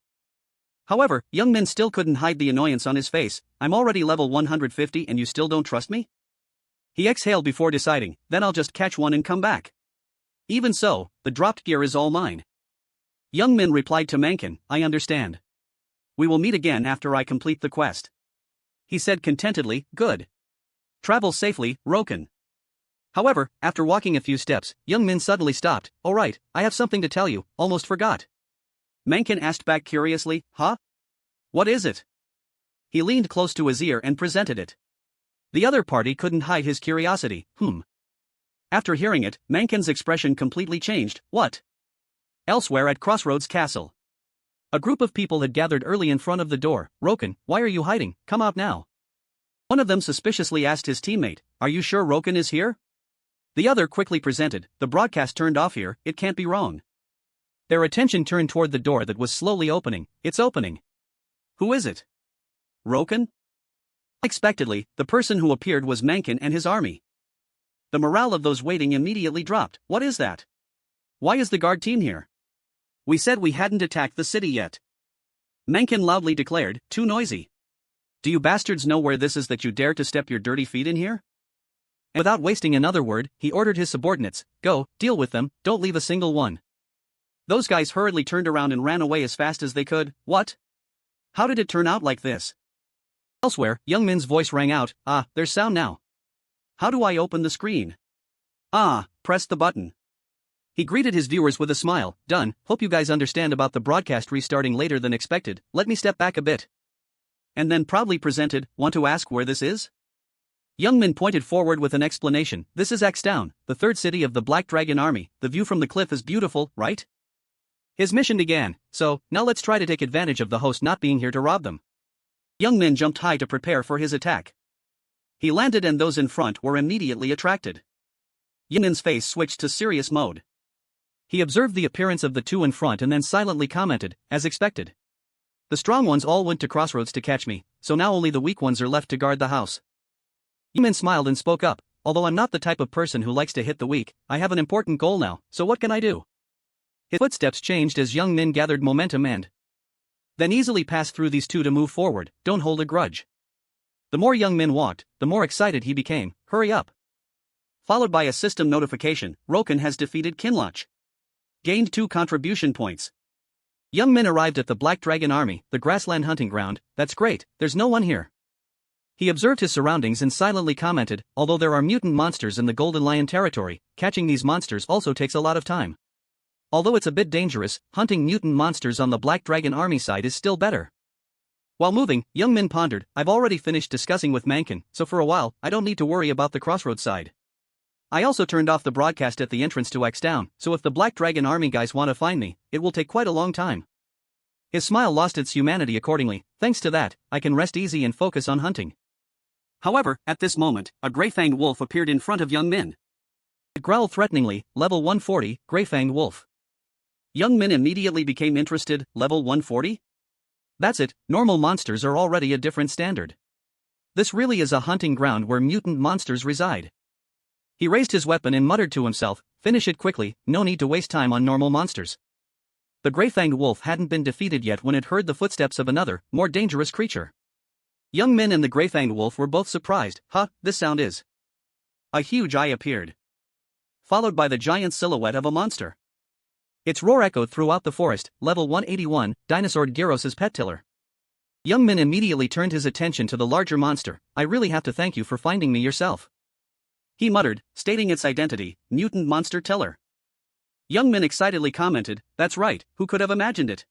However, Young Min still couldn't hide the annoyance on his face. I'm already level 150 and you still don't trust me? He exhaled before deciding, then I'll just catch one and come back. Even so, the dropped gear is all mine. Young Min replied to Mencken, I understand. We will meet again after I complete the quest. He said contentedly, good. Travel safely, Roken. However, after walking a few steps, Young Min suddenly stopped. Alright, I have something to tell you, almost forgot. Mencken asked back curiously, huh? What is it? He leaned close to his ear and presented it. The other party couldn't hide his curiosity. After hearing it, Mencken's expression completely changed. What? Elsewhere at Crossroads Castle. A group of people had gathered early in front of the door. Roken, why are you hiding? Come out now. One of them suspiciously asked his teammate, are you sure Roken is here? The other quickly presented, the broadcast turned off here, it can't be wrong. Their attention turned toward the door that was slowly opening. It's opening. Who is it? Roken? Unexpectedly, the person who appeared was Mencken and his army. The morale of those waiting immediately dropped. What is that? Why is the guard team here? We said we hadn't attacked the city yet. Mencken loudly declared, too noisy. Do you bastards know where this is that you dare to step your dirty feet in here? And without wasting another word, he ordered his subordinates, go, deal with them, don't leave a single one. Those guys hurriedly turned around and ran away as fast as they could. What? How did it turn out like this? Elsewhere, Young Min's voice rang out, there's sound now. How do I open the screen? Press the button. He greeted his viewers with a smile, done, hope you guys understand about the broadcast restarting later than expected, let me step back a bit. And then proudly presented, want to ask where this is? Young Min pointed forward with an explanation, this is Axtown, the third city of the Black Dragon Army, the view from the cliff is beautiful, right? His mission began, so, now let's try to take advantage of the host not being here to rob them. Young Min jumped high to prepare for his attack. He landed and those in front were immediately attracted. Young Min's face switched to serious mode. He observed the appearance of the two in front and then silently commented, as expected. The strong ones all went to Crossroads to catch me, so now only the weak ones are left to guard the house. Young Min smiled and spoke up, although I'm not the type of person who likes to hit the weak, I have an important goal now, so what can I do? His footsteps changed as Young Min gathered momentum and then easily passed through these two to move forward, don't hold a grudge. The more Young Min walked, the more excited he became, hurry up. Followed by a system notification, Roken has defeated Kinloch. Gained 2 contribution points. Young Min arrived at the Black Dragon Army, the grassland hunting ground, that's great, there's no one here. He observed his surroundings and silently commented, although there are mutant monsters in the Golden Lion territory, catching these monsters also takes a lot of time. Although it's a bit dangerous, hunting mutant monsters on the Black Dragon Army side is still better. While moving, Young Min pondered, I've already finished discussing with Mencken, so for a while, I don't need to worry about the Crossroads side. I also turned off the broadcast at the entrance to Axtown, so if the Black Dragon Army guys want to find me, it will take quite a long time. His smile lost its humanity accordingly, thanks to that, I can rest easy and focus on hunting. However, at this moment, a gray-fanged wolf appeared in front of Young Min. It growled threateningly, level 140, gray-fanged wolf. Young Min immediately became interested, level 140? That's it, normal monsters are already a different standard. This really is a hunting ground where mutant monsters reside. He raised his weapon and muttered to himself, finish it quickly, no need to waste time on normal monsters. The gray-fanged wolf hadn't been defeated yet when it heard the footsteps of another, more dangerous creature. Young Min and the gray-fanged wolf were both surprised. This sound is. A huge eye appeared, followed by the giant silhouette of a monster. Its roar echoed throughout the forest. Level 181, Dinosaur Gyros' pet Tiller. Young Min immediately turned his attention to the larger monster. I really have to thank you for finding me yourself, he muttered, stating its identity, mutant monster Tiller. Young Min excitedly commented, that's right, who could have imagined it?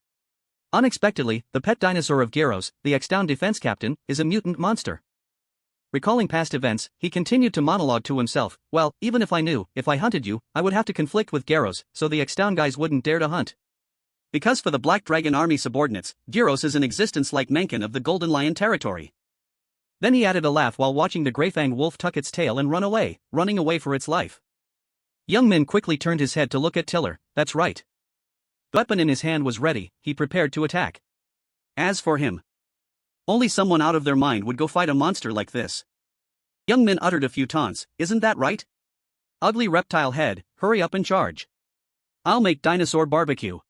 Unexpectedly, the pet dinosaur of Gyros, the X-Down defense captain, is a mutant monster. Recalling past events, he continued to monologue to himself, well, even if I knew, if I hunted you, I would have to conflict with Gyros, so the X-Down guys wouldn't dare to hunt. Because for the Black Dragon Army subordinates, Gyros is an existence like Mencken of the Golden Lion territory. Then he added a laugh while watching the Greyfang wolf tuck its tail and run away, running away for its life. Young Min quickly turned his head to look at Tiller. That's right. The weapon in his hand was ready, he prepared to attack. As for him, only someone out of their mind would go fight a monster like this. Young Min uttered a few taunts, isn't that right? Ugly reptile head, hurry up and charge. I'll make dinosaur barbecue.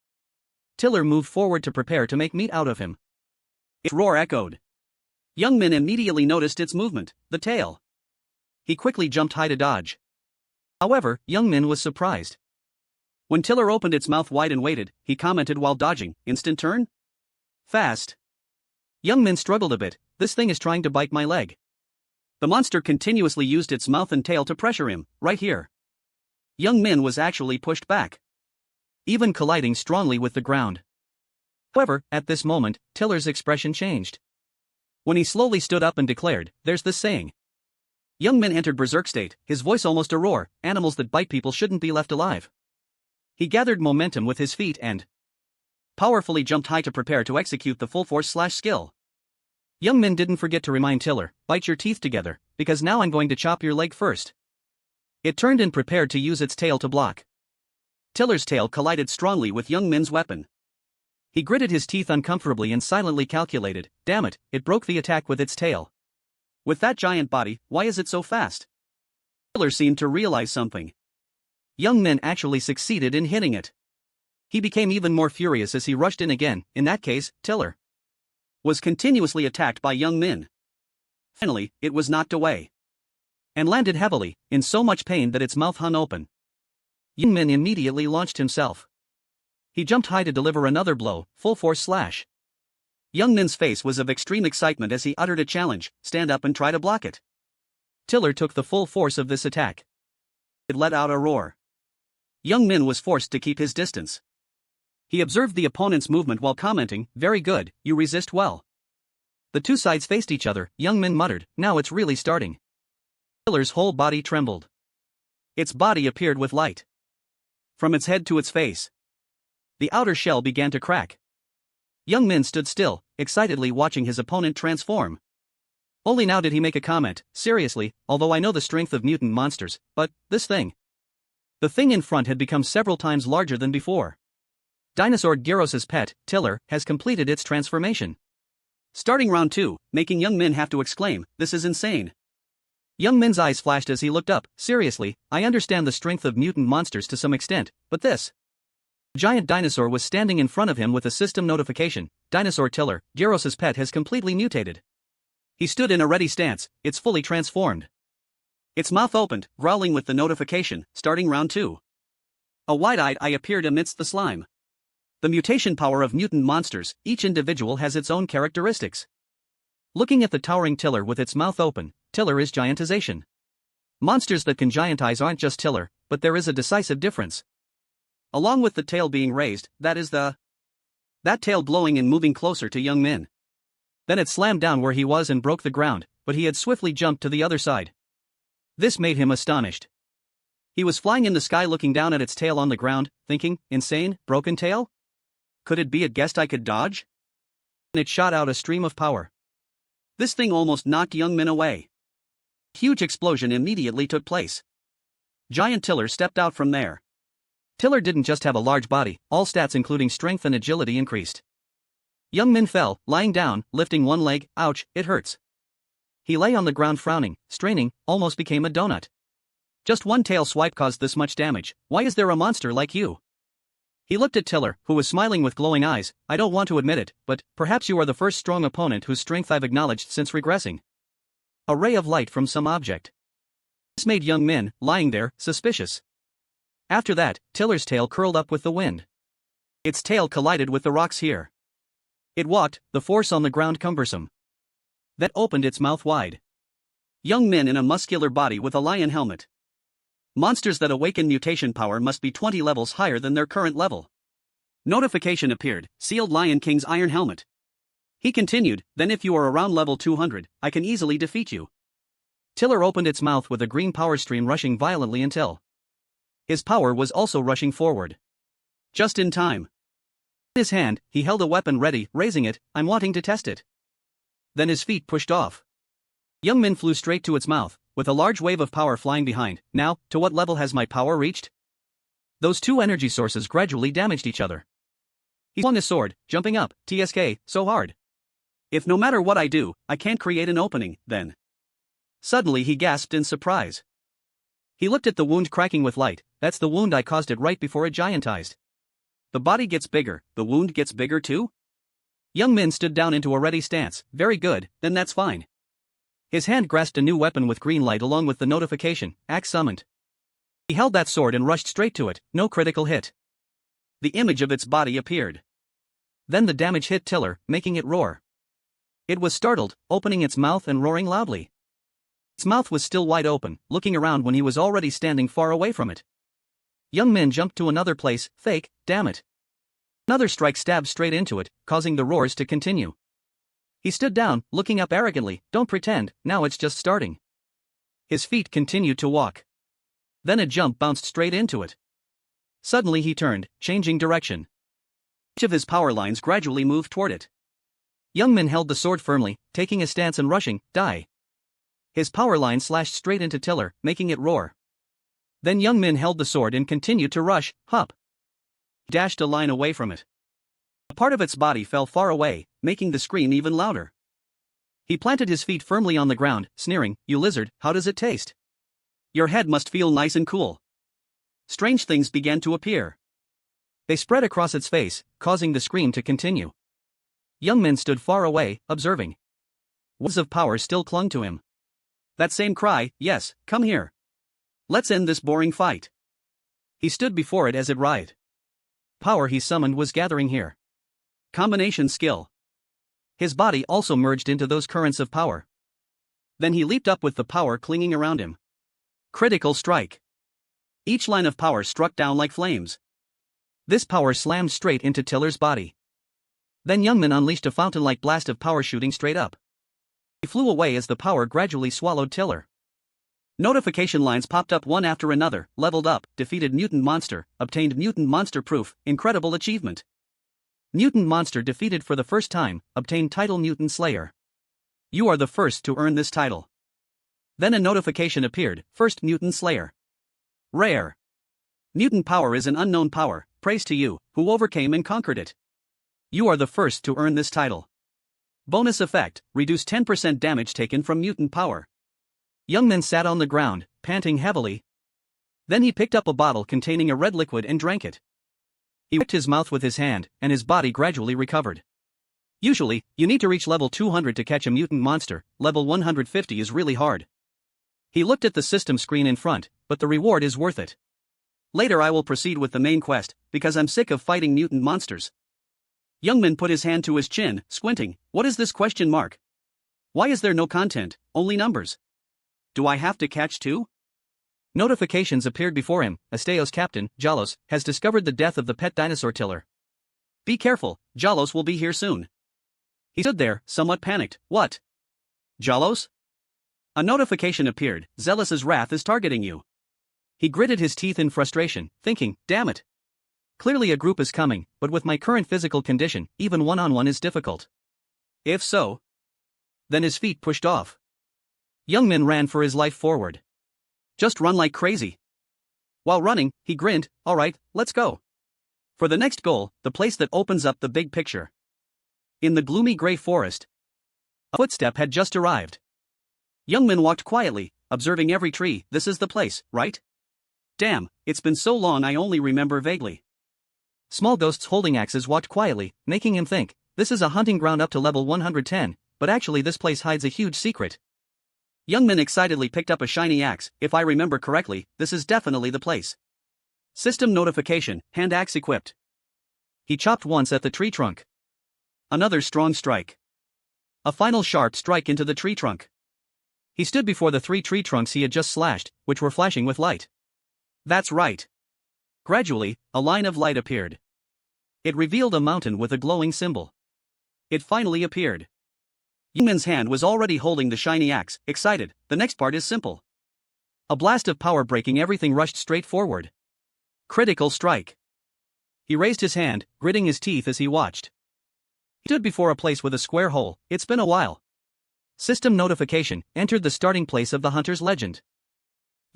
Tiller moved forward to prepare to make meat out of him. Its roar echoed. Young Min immediately noticed its movement, the tail. He quickly jumped high to dodge. However, Young Min was surprised. When Tiller opened its mouth wide and waited, he commented while dodging, instant turn? Fast. Young Min struggled a bit, this thing is trying to bite my leg. The monster continuously used its mouth and tail to pressure him, right here. Young Min was actually pushed back, even colliding strongly with the ground. However, at this moment, Tiller's expression changed. When he slowly stood up and declared, there's this saying. Young Min entered berserk state, his voice almost a roar, animals that bite people shouldn't be left alive. He gathered momentum with his feet and powerfully jumped high to prepare to execute the full force /skill. Young Min didn't forget to remind Tiller, bite your teeth together, because now I'm going to chop your leg first. It turned and prepared to use its tail to block. Tiller's tail collided strongly with Young Min's weapon. He gritted his teeth uncomfortably and silently calculated, damn it, it broke the attack with its tail. With that giant body, why is it so fast? Tiller seemed to realize something. Young Min actually succeeded in hitting it. He became even more furious as he rushed in again. In that case, Tiller was continuously attacked by Young Min. Finally, it was knocked away and landed heavily, in so much pain that its mouth hung open. Young Min immediately launched himself. He jumped high to deliver another blow, full force slash. Young Min's face was of extreme excitement as he uttered a challenge, stand up and try to block it. Tiller took the full force of this attack. It let out a roar. Young Min was forced to keep his distance. He observed the opponent's movement while commenting, very good, you resist well. The two sides faced each other. Young Min muttered, now it's really starting. Tiller's whole body trembled. Its body appeared with light from its head to its face. The outer shell began to crack. Young Min stood still, excitedly watching his opponent transform. Only now did he make a comment, seriously, although I know the strength of mutant monsters, but, this thing. The thing in front had become several times larger than before. Dinosaur Gyros' pet, Tiller, has completed its transformation. Starting round 2, making Young Min have to exclaim, this is insane. Young Min's eyes flashed as he looked up, seriously, I understand the strength of mutant monsters to some extent, but this. The giant dinosaur was standing in front of him with a system notification, Dinosaur Tiller, Gyros' pet has completely mutated. He stood in a ready stance, it's fully transformed. Its mouth opened, growling with the notification, starting round 2. A wide-eyed eye appeared amidst the slime. The mutation power of mutant monsters, each individual has its own characteristics. Looking at the towering Tiller with its mouth open, Tiller is giantization. Monsters that can giantize aren't just Tiller, but there is a decisive difference. Along with the tail being raised, that tail blowing and moving closer to Young Min. Then it slammed down where he was and broke the ground, but he had swiftly jumped to the other side. This made him astonished. He was flying in the sky looking down at its tail on the ground, thinking, insane, broken tail? Could it be a guest I could dodge? And it shot out a stream of power. This thing almost knocked Young Min away. A huge explosion immediately took place. Giant Tiller stepped out from there. Tiller didn't just have a large body, all stats including strength and agility increased. Young Min fell, lying down, lifting one leg. Ouch, it hurts. He lay on the ground frowning, straining, almost became a donut. Just one tail swipe caused this much damage. Why is there a monster like you? He looked at Tiller, who was smiling with glowing eyes. I don't want to admit it, but perhaps you are the first strong opponent whose strength I've acknowledged since regressing. A ray of light from some object. This made Young Min, lying there, suspicious. After that, Tiller's tail curled up with the wind. Its tail collided with the rocks here. It walked, the force on the ground cumbersome. Then opened its mouth wide. Young Min in a muscular body with a lion helmet. Monsters that awaken mutation power must be 20 levels higher than their current level. Notification appeared, sealed Lion King's iron helmet. He continued, then if you are around level 200, I can easily defeat you. Tiller opened its mouth with a green power stream rushing violently until his power was also rushing forward. Just in time. In his hand, he held a weapon ready, raising it. I'm wanting to test it. Then his feet pushed off. Young Min flew straight to its mouth, with a large wave of power flying behind. Now, to what level has my power reached? Those two energy sources gradually damaged each other. He swung his sword, jumping up, TSK, so hard. If no matter what I do, I can't create an opening, then. Suddenly he gasped in surprise. He looked at the wound cracking with light. That's the wound I caused it right before it giantized. The body gets bigger, the wound gets bigger too? Young Min stood down into a ready stance. Very good, then that's fine. His hand grasped a new weapon with green light along with the notification, axe summoned. He held that sword and rushed straight to it, no critical hit. The image of its body appeared. Then the damage hit Tiller, making it roar. It was startled, opening its mouth and roaring loudly. Its mouth was still wide open, looking around when he was already standing far away from it. Young Min jumped to another place. Fake, damn it. Another strike stabbed straight into it, causing the roars to continue. He stood down, looking up arrogantly. Don't pretend, now it's just starting. His feet continued to walk. Then a jump bounced straight into it. Suddenly he turned, changing direction. Each of his power lines gradually moved toward it. Young Min held the sword firmly, taking a stance and rushing. Die. His power line slashed straight into Tiller, making it roar. Then Young Min held the sword and continued to rush. Hop. He dashed a line away from it. A part of its body fell far away, making the scream even louder. He planted his feet firmly on the ground, sneering, You lizard, how does it taste? Your head must feel nice and cool. Strange things began to appear. They spread across its face, causing the scream to continue. Young Min stood far away, observing. Waves of power still clung to him. That same cry, yes, come here. Let's end this boring fight. He stood before it as it writhed. Power he summoned was gathering here. Combination skill. His body also merged into those currents of power. Then he leaped up with the power clinging around him. Critical strike. Each line of power struck down like flames. This power slammed straight into Tiller's body. Then Young Min unleashed a fountain-like blast of power shooting straight up. He flew away as the power gradually swallowed Tiller. Notification lines popped up one after another. Leveled up, defeated mutant monster, obtained mutant monster proof, incredible achievement. Mutant monster defeated for the first time, obtained title mutant slayer. You are the first to earn this title. Then a notification appeared, first mutant slayer. Rare. Mutant power is an unknown power, praise to you, who overcame and conquered it. You are the first to earn this title. Bonus effect, reduce 10% damage taken from mutant power. Young Min sat on the ground, panting heavily. Then he picked up a bottle containing a red liquid and drank it. He wiped his mouth with his hand, and his body gradually recovered. Usually, you need to reach level 200 to catch a mutant monster, level 150 is really hard. He looked at the system screen in front, but the reward is worth it. Later I will proceed with the main quest, because I'm sick of fighting mutant monsters. Young Min put his hand to his chin, squinting. What is this question mark? Why is there no content, only numbers? Do I have to catch two? Notifications appeared before him. Asteo's captain, Jalos, has discovered the death of the pet dinosaur Tiller. Be careful, Jalos will be here soon. He stood there, somewhat panicked. What? Jalos? A notification appeared. Zealous's wrath is targeting you. He gritted his teeth in frustration, thinking, damn it. Clearly a group is coming, but with my current physical condition, even one-on-one is difficult. If so. Then his feet pushed off. Young Min ran for his life forward. Just run like crazy. While running, he grinned, alright, let's go. For the next goal, the place that opens up the big picture. In the gloomy gray forest, a footstep had just arrived. Youngman walked quietly, observing every tree. This is the place, right? Damn, it's been so long I only remember vaguely. Small ghosts holding axes walked quietly, making him think, this is a hunting ground up to level 110, but actually this place hides a huge secret. Youngman excitedly picked up a shiny axe. If I remember correctly, this is definitely the place. System notification, hand axe equipped. He chopped once at the tree trunk. Another strong strike. A final sharp strike into the tree trunk. He stood before the 3 tree trunks he had just slashed, which were flashing with light. That's right. Gradually, a line of light appeared. It revealed a mountain with a glowing symbol. It finally appeared. Youngman's hand was already holding the shiny axe, excited. The next part is simple. A blast of power breaking everything rushed straight forward. Critical strike. He raised his hand, gritting his teeth as he watched. He stood before a place with a square hole. It's been a while. System notification, entered the starting place of the hunter's legend.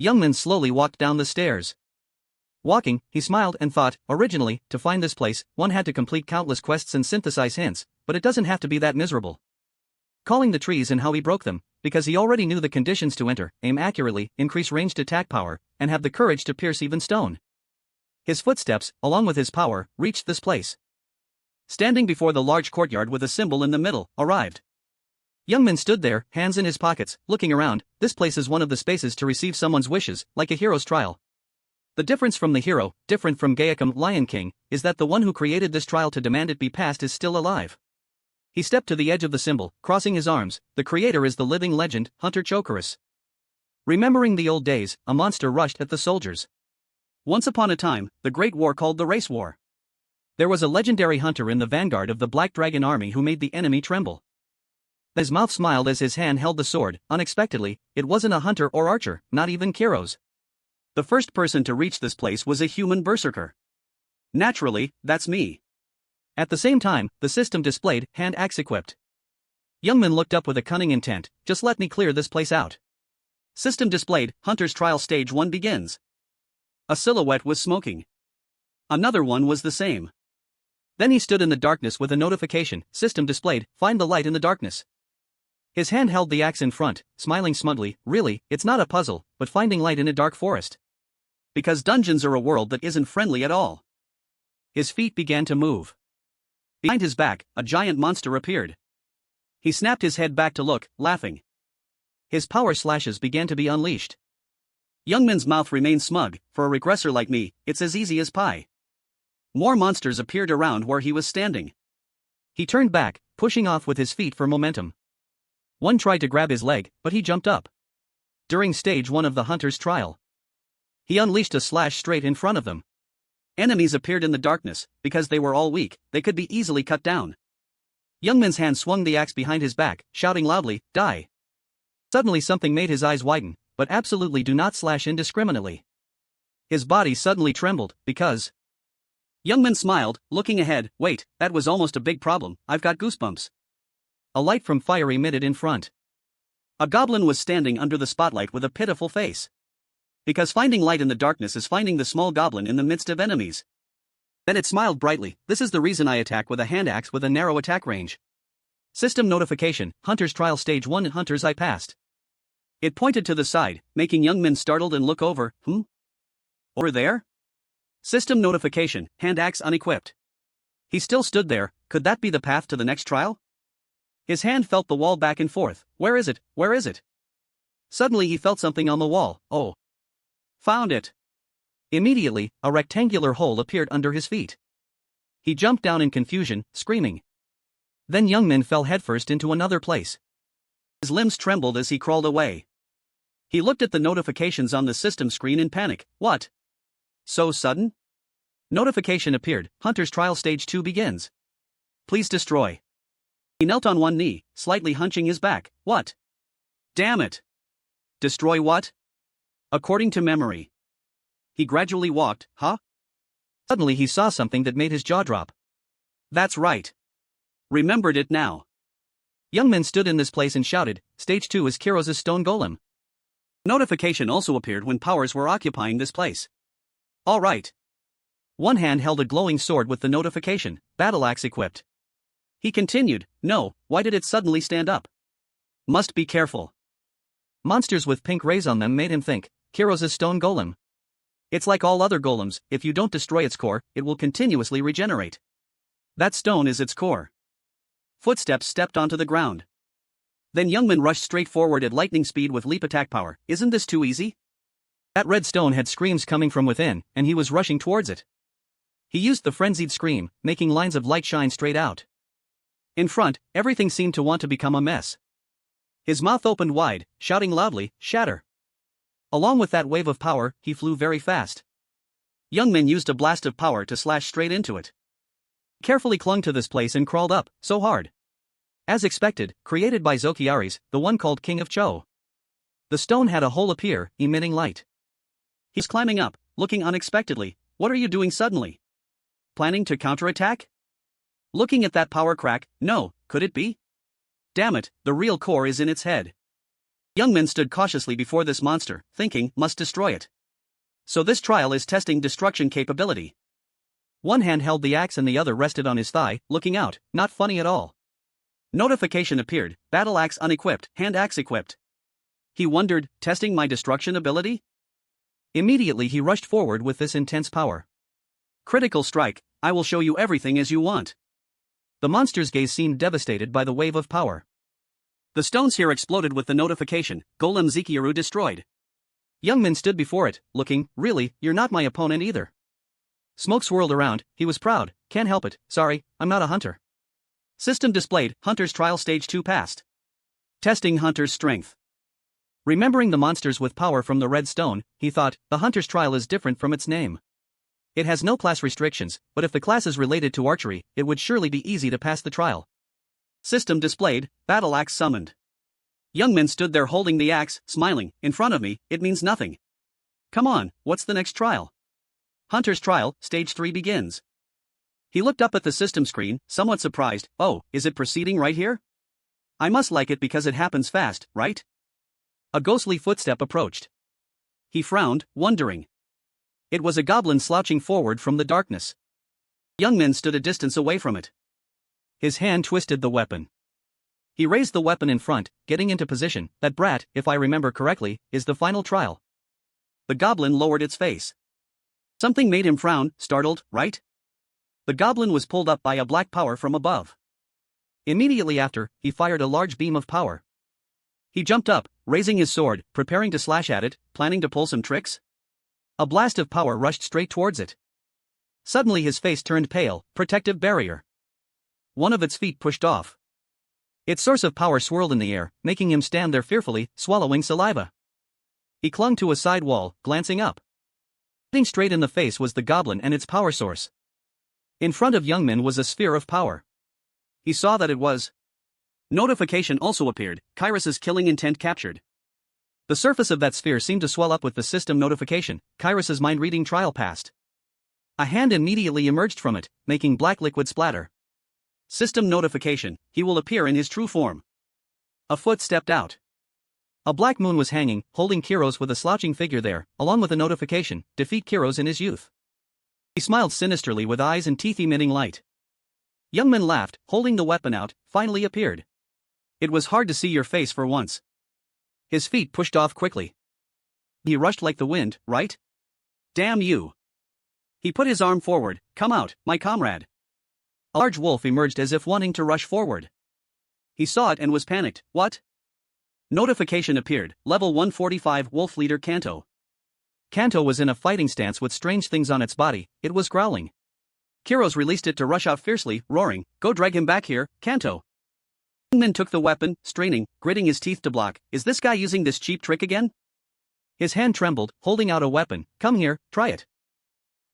Youngman slowly walked down the stairs. Walking, he smiled and thought, originally, to find this place, one had to complete countless quests and synthesize hints, but it doesn't have to be that miserable. Calling the trees and how he broke them, because he already knew the conditions to enter, aim accurately, increase ranged attack power, and have the courage to pierce even stone. His footsteps, along with his power, reached this place. Standing before the large courtyard with a symbol in the middle, arrived. Youngman stood there, hands in his pockets, looking around. This place is one of the spaces to receive someone's wishes, like a hero's trial. The difference from the hero, different from Gaiacum Lion King, is that the one who created this trial to demand it be passed is still alive. He stepped to the edge of the symbol, crossing his arms. The creator is the living legend, Hunter Chokerus. Remembering the old days, a monster rushed at the soldiers. Once upon a time, the Great War called the Race War. There was a legendary hunter in the vanguard of the Black Dragon army who made the enemy tremble. His mouth smiled as his hand held the sword. Unexpectedly, it wasn't a hunter or archer, not even Kiros. The first person to reach this place was a human berserker. Naturally, that's me. At the same time, the system displayed, hand axe equipped. Youngman looked up with a cunning intent. Just let me clear this place out. System displayed, Hunter's Trial Stage 1 begins. A silhouette was smoking. Another one was the same. Then he stood in the darkness with a notification. System displayed, find the light in the darkness. His hand held the axe in front, smiling smugly. Really, it's not a puzzle, but finding light in a dark forest. Because dungeons are a world that isn't friendly at all. His feet began to move. Behind his back, a giant monster appeared. He snapped his head back to look, laughing. His power slashes began to be unleashed. Youngman's mouth remained smug. For a regressor like me, it's as easy as pie. More monsters appeared around where he was standing. He turned back, pushing off with his feet for momentum. One tried to grab his leg, but he jumped up. During stage 1 of the hunter's trial, he unleashed a slash straight in front of them. Enemies appeared in the darkness. Because they were all weak, they could be easily cut down. Youngman's hand swung the axe behind his back, shouting loudly, die. Suddenly something made his eyes widen, but absolutely do not slash indiscriminately. His body suddenly trembled, because... Youngman smiled, looking ahead. Wait, that was almost a big problem. I've got goosebumps. A light from fire emitted in front. A goblin was standing under the spotlight with a pitiful face. Because finding light in the darkness is finding the small goblin in the midst of enemies. Then it smiled brightly. This is the reason I attack with a hand axe with a narrow attack range. System notification, Hunter's Trial Stage 1 Hunters I passed. It pointed to the side, making Youngman startled and look over. Over there? System notification, hand axe unequipped. He still stood there. Could that be the path to the next trial? His hand felt the wall back and forth. Where is it? Where is it? Suddenly he felt something on the wall. Oh. Found it. Immediately, a rectangular hole appeared under his feet. He jumped down in confusion, screaming. Then Youngman fell headfirst into another place. His limbs trembled as he crawled away. He looked at the notifications on the system screen in panic. What? So sudden? Notification appeared. Hunter's Trial Stage 2 begins. Please destroy. He knelt on one knee, slightly hunching his back. What? Damn it. Destroy what? According to memory. He gradually walked. Suddenly he saw something that made his jaw drop. That's right. Remembered it now. Youngman stood in this place and shouted, Stage 2 is Kiros' stone golem. Notification also appeared when powers were occupying this place. All right. One hand held a glowing sword with the notification, battle axe equipped. He continued, no, why did it suddenly stand up? Must be careful. Monsters with pink rays on them made him think, Kiros's stone golem. It's like all other golems, if you don't destroy its core, it will continuously regenerate. That stone is its core. Footsteps stepped onto the ground. Then Youngman rushed straight forward at lightning speed with leap attack power. Isn't this too easy? That red stone had screams coming from within, and he was rushing towards it. He used the frenzied scream, making lines of light shine straight out. In front, everything seemed to want to become a mess. His mouth opened wide, shouting loudly, shatter. Along with that wave of power, he flew very fast. Youngman used a blast of power to slash straight into it. Carefully clung to this place and crawled up, so hard. As expected, created by Zokiaris, the one called King of Cho. The stone had a hole appear, emitting light. He's climbing up, looking unexpectedly. What are you doing suddenly? Planning to counterattack? Looking at that power crack, no, could it be? Damn it, the real core is in its head. Youngman stood cautiously before this monster, thinking, must destroy it. So this trial is testing destruction capability. One hand held the axe and the other rested on his thigh, looking out, not funny at all. Notification appeared, battle axe unequipped, hand axe equipped. He wondered, testing my destruction ability? Immediately he rushed forward with this intense power. Critical strike, I will show you everything as you want. The monster's gaze seemed devastated by the wave of power. The stones here exploded with the notification, Golem Zekiaru destroyed. Youngman stood before it, looking, really, you're not my opponent either. Smoke swirled around, he was proud, can't help it, sorry, I'm not a hunter. System displayed, Hunter's Trial Stage 2 passed. Testing Hunter's strength. Remembering the monsters with power from the red stone, he thought, the Hunter's Trial is different from its name. It has no class restrictions, but if the class is related to archery, it would surely be easy to pass the trial. System displayed, Battle Axe summoned. Youngman stood there holding the axe, smiling, in front of me, it means nothing. Come on, what's the next trial? Hunter's Trial, Stage 3 begins. He looked up at the system screen, somewhat surprised, oh, is it proceeding right here? I must like it because it happens fast, right? A ghostly footstep approached. He frowned, wondering. It was a goblin slouching forward from the darkness. Youngman stood a distance away from it. His hand twisted the weapon. He raised the weapon in front, getting into position. That brat, if I remember correctly, is the final trial. The goblin lowered its face. Something made him frown, startled, right? The goblin was pulled up by a black power from above. Immediately after, he fired a large beam of power. He jumped up, raising his sword, preparing to slash at it, planning to pull some tricks. A blast of power rushed straight towards it. Suddenly his face turned pale, protective barrier. One of its feet pushed off. Its source of power swirled in the air, making him stand there fearfully, swallowing saliva. He clung to a side wall, glancing up. Hitting straight in the face was the goblin and its power source. In front of Youngman was a sphere of power. He saw that it was. Notification also appeared, Kyros's killing intent captured. The surface of that sphere seemed to swell up with the system notification, Kyros's mind-reading trial passed. A hand immediately emerged from it, making black liquid splatter. System notification, he will appear in his true form. A foot stepped out. A black moon was hanging, holding Kiros with a slouching figure there, along with a notification, defeat Kiros in his youth. He smiled sinisterly with eyes and teeth emitting light. Youngman laughed, holding the weapon out, finally appeared. It was hard to see your face for once. His feet pushed off quickly. He rushed like the wind, right? Damn you. He put his arm forward, come out, my comrade. A large wolf emerged as if wanting to rush forward. He saw it and was panicked, what? Notification appeared, level 145 wolf leader Kanto. Kanto was in a fighting stance with strange things on its body, it was growling. Kiros released it to rush out fiercely, roaring, go drag him back here, Kanto. Youngman took the weapon, straining, gritting his teeth to block, is this guy using this cheap trick again? His hand trembled, holding out a weapon, come here, try it.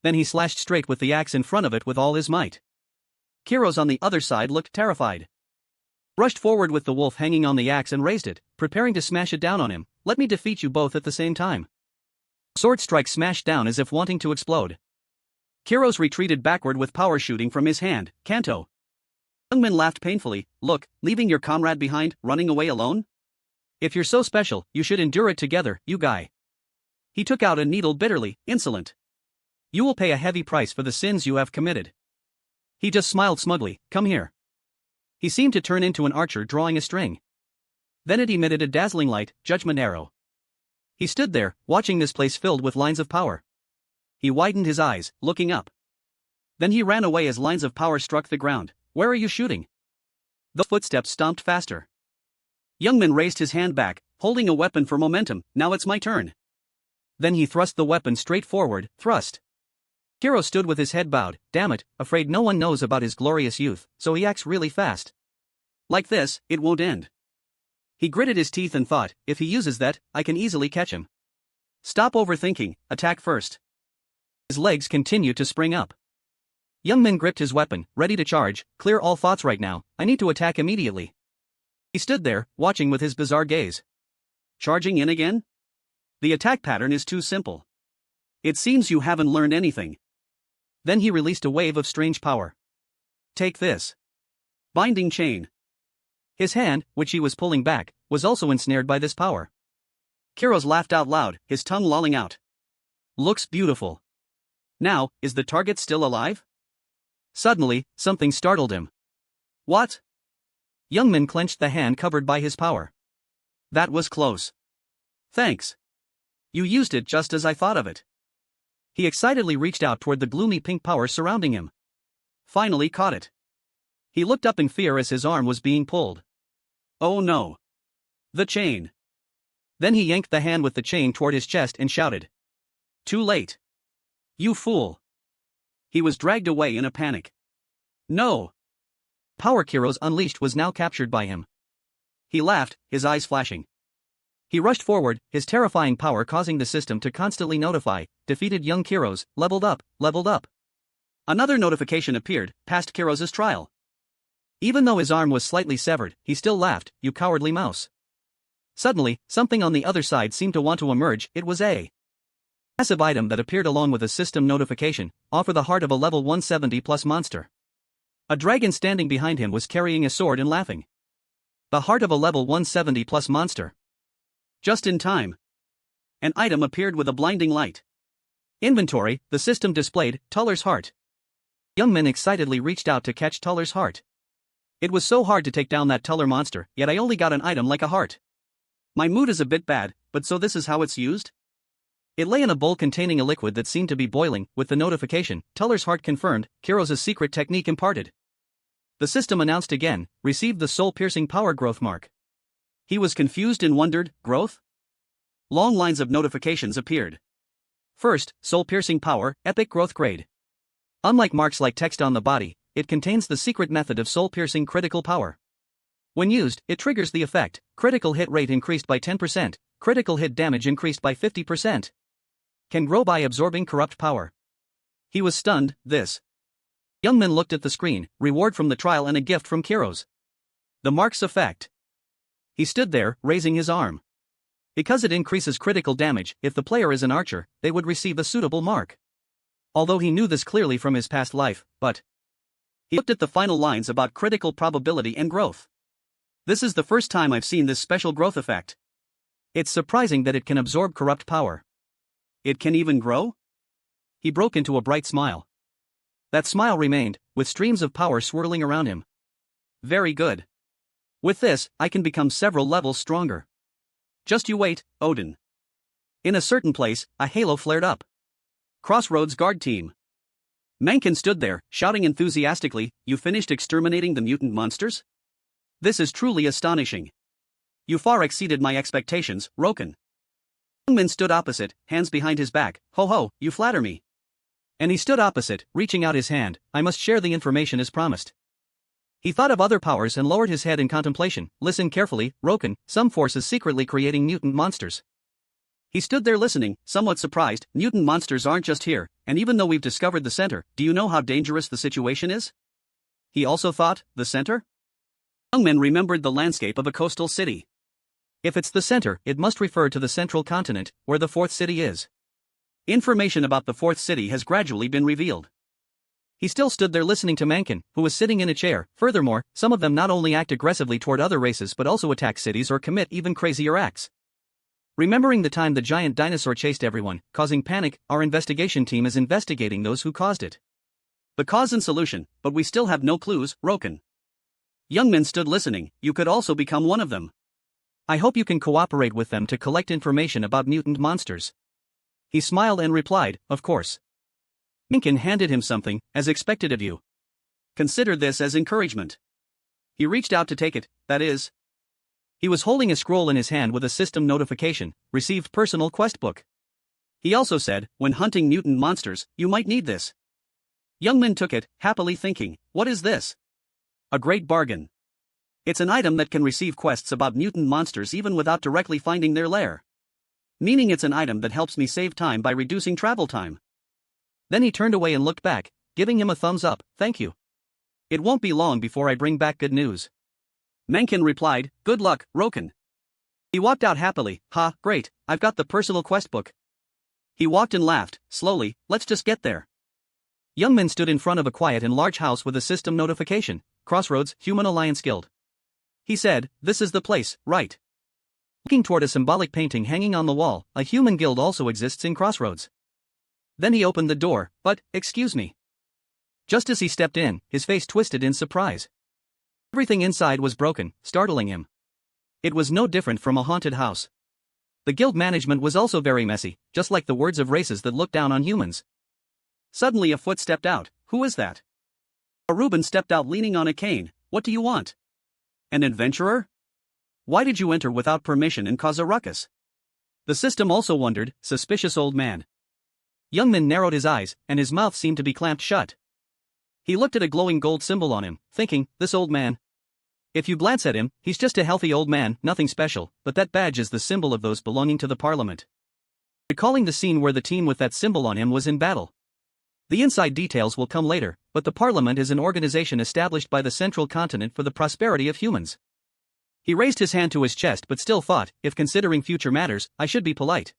Then he slashed straight with the axe in front of it with all his might. Kiros on the other side looked terrified. Rushed forward with the wolf hanging on the axe and raised it, preparing to smash it down on him, let me defeat you both at the same time. Sword strike smashed down as if wanting to explode. Kiros retreated backward with power shooting from his hand, Kanto. Youngman laughed painfully, look, leaving your comrade behind, running away alone? If you're so special, you should endure it together, you guy. He took out a needle bitterly, insolent. You will pay a heavy price for the sins you have committed. He just smiled smugly, come here. He seemed to turn into an archer drawing a string. Then it emitted a dazzling light, judgment arrow. He stood there, watching this place filled with lines of power. He widened his eyes, looking up. Then he ran away as lines of power struck the ground. Where are you shooting? The footsteps stomped faster. Youngman raised his hand back, holding a weapon for momentum. Now it's my turn. Then he thrust the weapon straight forward, thrust. Kiro stood with his head bowed, damn it, afraid no one knows about his glorious youth, so he acts really fast. Like this, it won't end. He gritted his teeth and thought, if he uses that, I can easily catch him. Stop overthinking, attack first. His legs continued to spring up. Youngman gripped his weapon, ready to charge. Clear all thoughts right now, I need to attack immediately. He stood there, watching with his bizarre gaze. Charging in again? The attack pattern is too simple. It seems you haven't learned anything. Then he released a wave of strange power. Take this. Binding chain. His hand, which he was pulling back, was also ensnared by this power. Kiros laughed out loud, his tongue lolling out. Looks beautiful. Now, is the target still alive? Suddenly, something startled him. What? Youngman clenched the hand covered by his power. That was close. Thanks. You used it just as I thought of it. He excitedly reached out toward the gloomy pink power surrounding him. Finally caught it. He looked up in fear as his arm was being pulled. Oh no. The chain. Then he yanked the hand with the chain toward his chest and shouted. Too late. You fool. He was dragged away in a panic. No. Power Kiros unleashed was now captured by him. He laughed, his eyes flashing. He rushed forward, his terrifying power causing the system to constantly notify, defeated young Kiros, leveled up, leveled up. Another notification appeared, passed Kiros's trial. Even though his arm was slightly severed, he still laughed, you cowardly mouse. Suddenly, something on the other side seemed to want to emerge. It was a massive item that appeared along with a system notification, offer the heart of a level 170 plus monster. A dragon standing behind him was carrying a sword and laughing. The heart of a level 170 plus monster. Just in time. An item appeared with a blinding light. Inventory, the system displayed, Tuller's heart. Youngman excitedly reached out to catch Tuller's heart. It was so hard to take down that Tuller monster, yet I only got an item like a heart. My mood is a bit bad, but so this is how it's used? It lay in a bowl containing a liquid that seemed to be boiling, with the notification, Tuller's heart confirmed, Kiros's secret technique imparted. The system announced again, received the soul-piercing power growth mark. He was confused and wondered, growth? Long lines of notifications appeared. First, soul-piercing power, epic growth grade. Unlike marks like text on the body, it contains the secret method of soul-piercing critical power. When used, it triggers the effect, critical hit rate increased by 10%, critical hit damage increased by 50%. Can grow by absorbing corrupt power. He was stunned, this. Youngman looked at the screen, reward from the trial and a gift from Kiros. The mark's effect. He stood there, raising his arm. Because it increases critical damage, if the player is an archer, they would receive a suitable mark. Although he knew this clearly from his past life, but he looked at the final lines about critical probability and growth. This is the first time I've seen this special growth effect. It's surprising that it can absorb corrupt power. It can even grow? He broke into a bright smile. That smile remained, with streams of power swirling around him. Very good. With this, I can become several levels stronger. Just you wait, Odin. In a certain place, a halo flared up. Crossroads guard team. Mankin stood there, shouting enthusiastically, you finished exterminating the mutant monsters? This is truly astonishing. You far exceeded my expectations, Roken. Youngman stood opposite, hands behind his back, ho ho, you flatter me. And he stood opposite, reaching out his hand, I must share the information as promised. He thought of other powers and lowered his head in contemplation, listen carefully, Roken, some force is secretly creating mutant monsters. He stood there listening, somewhat surprised, mutant monsters aren't just here, and even though we've discovered the center, do you know how dangerous the situation is? He also thought, the center? Youngman remembered the landscape of a coastal city. If it's the center, it must refer to the central continent, where the fourth city is. Information about the fourth city has gradually been revealed. He still stood there listening to Mankin, who was sitting in a chair. Furthermore, some of them not only act aggressively toward other races but also attack cities or commit even crazier acts. Remembering the time the giant dinosaur chased everyone, causing panic, our investigation team is investigating those who caused it. The cause and solution, but we still have no clues, Roken. Youngmin stood listening. You could also become one of them. I hope you can cooperate with them to collect information about mutant monsters. He smiled and replied, of course. Minkin handed him something, as expected of you. Consider this as encouragement. He reached out to take it, that is. He was holding a scroll in his hand with a system notification, received personal quest book. He also said, when hunting mutant monsters, you might need this. Youngmin took it, happily thinking, what is this? A great bargain. It's an item that can receive quests about mutant monsters even without directly finding their lair. Meaning it's an item that helps me save time by reducing travel time. Then he turned away and looked back, giving him a thumbs up, thank you. It won't be long before I bring back good news. Mencken replied, good luck, Roken. He walked out happily, great, I've got the personal quest book. He walked and laughed, slowly, let's just get there. Youngmin stood in front of a quiet and large house with a system notification, Crossroads, Human Alliance Guild. He said, this is the place, right? Looking toward a symbolic painting hanging on the wall, a human guild also exists in Crossroads. Then he opened the door, but, excuse me. Just as he stepped in, his face twisted in surprise. Everything inside was broken, startling him. It was no different from a haunted house. The guild management was also very messy, just like the words of races that look down on humans. Suddenly a foot stepped out. Who is that? A Reuben stepped out leaning on a cane. What do you want? An adventurer? Why did you enter without permission and cause a ruckus? The system also wondered, suspicious old man. Youngmin narrowed his eyes, and his mouth seemed to be clamped shut. He looked at a glowing gold symbol on him, thinking, this old man. If you glance at him, he's just a healthy old man, nothing special, but that badge is the symbol of those belonging to the parliament. Recalling the scene where the team with that symbol on him was in battle. The inside details will come later, but the parliament is an organization established by the central continent for the prosperity of humans. He raised his hand to his chest but still thought, if considering future matters, I should be polite.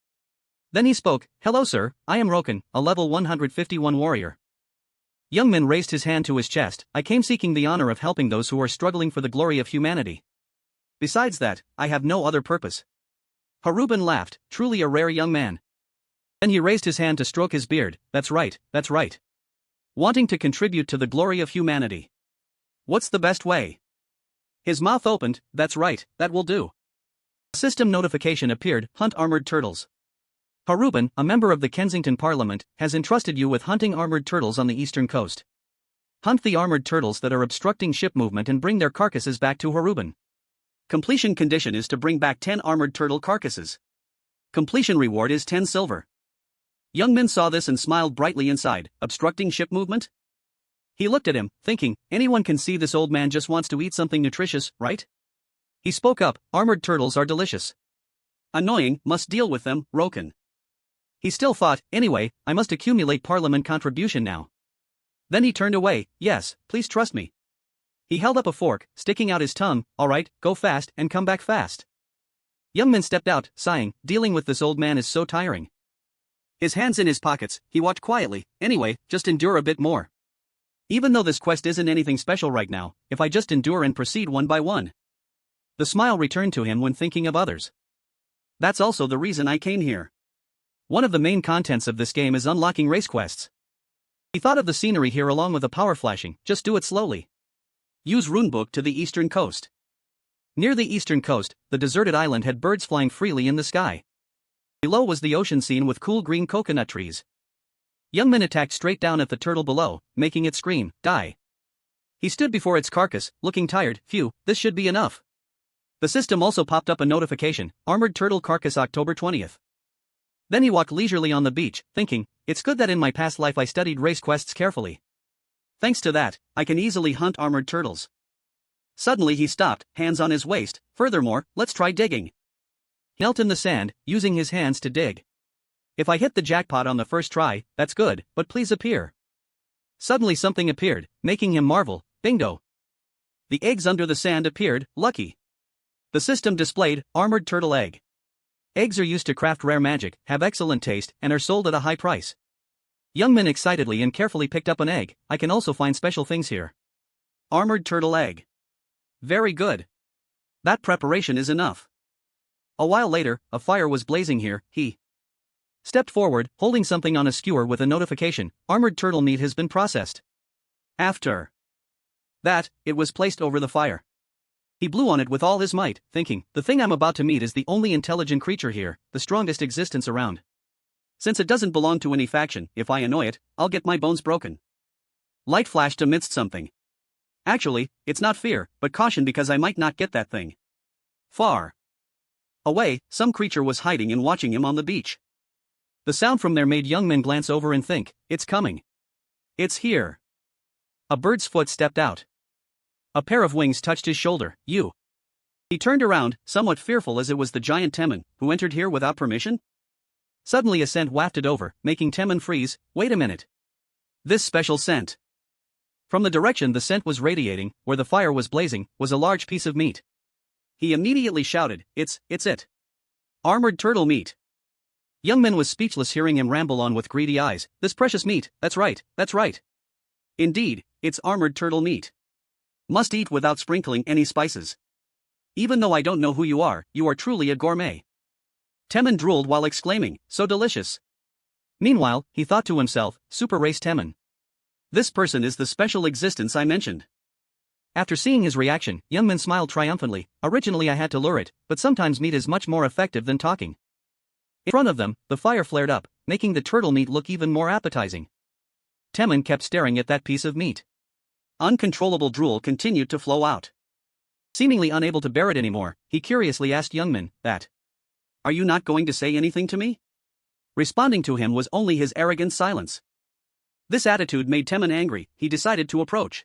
Then he spoke, hello sir, I am Roken, a level 151 warrior. Youngmin raised his hand to his chest, I came seeking the honor of helping those who are struggling for the glory of humanity. Besides that, I have no other purpose. Haruban laughed, truly a rare young man. Then he raised his hand to stroke his beard, that's right. Wanting to contribute to the glory of humanity. What's the best way? His mouth opened, that's right, that will do. A system notification appeared, hunt armored turtles. Haruban, a member of the Kensington Parliament, has entrusted you with hunting armored turtles on the eastern coast. Hunt the armored turtles that are obstructing ship movement and bring their carcasses back to Haruban. Completion condition is to bring back 10 armored turtle carcasses. Completion reward is 10 silver. Youngmin saw this and smiled brightly inside, obstructing ship movement? He looked at him, thinking, anyone can see this old man just wants to eat something nutritious, right? He spoke up, armored turtles are delicious. Annoying, must deal with them, Roken. He still thought, anyway, I must accumulate parliament contribution now. Then he turned away, yes, please trust me. He held up a fork, sticking out his tongue, alright, go fast and come back fast. Youngmin stepped out, sighing, dealing with this old man is so tiring. His hands in his pockets, he walked quietly, anyway, just endure a bit more. Even though this quest isn't anything special right now, if I just endure and proceed one by one. The smile returned to him when thinking of others. That's also the reason I came here. One of the main contents of this game is unlocking race quests. He thought of the scenery here along with the power flashing, just do it slowly. Use runebook to the eastern coast. Near the eastern coast, the deserted island had birds flying freely in the sky. Below was the ocean scene with cool green coconut trees. Youngmin attacked straight down at the turtle below, making it scream, die. He stood before its carcass, looking tired, phew, this should be enough. The system also popped up a notification, armored turtle carcass October 20th. Then he walked leisurely on the beach, thinking, it's good that in my past life I studied race quests carefully. Thanks to that, I can easily hunt armored turtles. Suddenly he stopped, hands on his waist, furthermore, let's try digging. He knelt in the sand, using his hands to dig. If I hit the jackpot on the first try, that's good, but please appear. Suddenly something appeared, making him marvel, bingo. The eggs under the sand appeared, lucky. The system displayed, armored turtle egg. Eggs are used to craft rare magic, have excellent taste, and are sold at a high price. Youngmin excitedly and carefully picked up an egg, I can also find special things here. Armored turtle egg. Very good. That preparation is enough. A while later, a fire was blazing here, he stepped forward, holding something on a skewer with a notification, armored turtle meat has been processed. After It was placed over the fire. He blew on it with all his might, thinking, the thing I'm about to meet is the only intelligent creature here, the strongest existence around. Since it doesn't belong to any faction, if I annoy it, I'll get my bones broken. Light flashed amidst something. Actually, it's not fear, but caution because I might not get that thing. Far away, some creature was hiding and watching him on the beach. The sound from there made young men glance over and think, it's coming. It's here. A bird's foot stepped out. A pair of wings touched his shoulder. You. He turned around, somewhat fearful as it was the giant Temen, who entered here without permission. Suddenly a scent wafted over, making Temen freeze. Wait a minute. This special scent. From the direction the scent was radiating, where the fire was blazing, was a large piece of meat. He immediately shouted, it's it. Armored turtle meat. Young Man was speechless hearing him ramble on with greedy eyes. This precious meat, that's right. Indeed, it's armored turtle meat. Must eat without sprinkling any spices. Even though I don't know who you are truly a gourmet. Temen drooled while exclaiming, so delicious. Meanwhile, he thought to himself, super race Temen. This person is the special existence I mentioned. After seeing his reaction, Young Man smiled triumphantly. Originally I had to lure it, but sometimes meat is much more effective than talking. In front of them, the fire flared up, making the turtle meat look even more appetizing. Temen kept staring at that piece of meat. Uncontrollable drool continued to flow out. Seemingly unable to bear it anymore, he curiously asked Young Man, Are you not going to say anything to me? Responding to him was only his arrogant silence. This attitude made Temen angry. He decided to approach.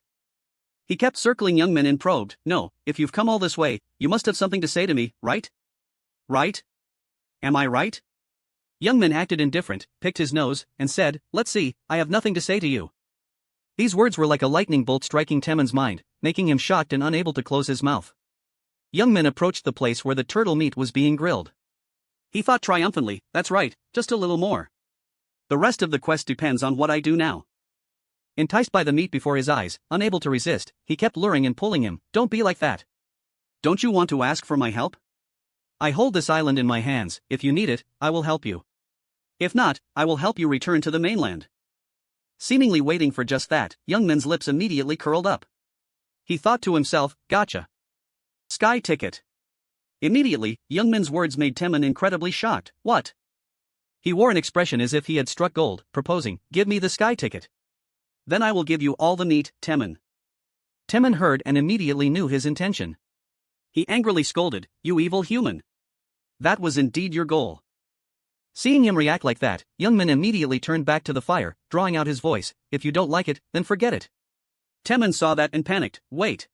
He kept circling Young Man and probed, No, if you've come all this way, you must have something to say to me, right? Right? Am I right? Young Man acted indifferent, picked his nose, and said, Let's see, I have nothing to say to you. These words were like a lightning bolt striking Temen's mind, making him shocked and unable to close his mouth. Young Man approached the place where the turtle meat was being grilled. He thought triumphantly, That's right, just a little more. The rest of the quest depends on what I do now. Enticed by the meat before his eyes, unable to resist, he kept luring and pulling him. Don't be like that. Don't you want to ask for my help? I hold this island in my hands. If you need it, I will help you. If not, I will help you return to the mainland. Seemingly waiting for just that, Young Man's lips immediately curled up. He thought to himself, Gotcha. Sky ticket. Immediately, Young Man's words made Temen incredibly shocked. What? He wore an expression as if he had struck gold, proposing, Give me the sky ticket. Then I will give you all the meat, Temen. Temen heard and immediately knew his intention. He angrily scolded, You evil human. That was indeed your goal. Seeing him react like that, Young Man immediately turned back to the fire, drawing out his voice, If you don't like it, then forget it. Temen saw that and panicked, Wait.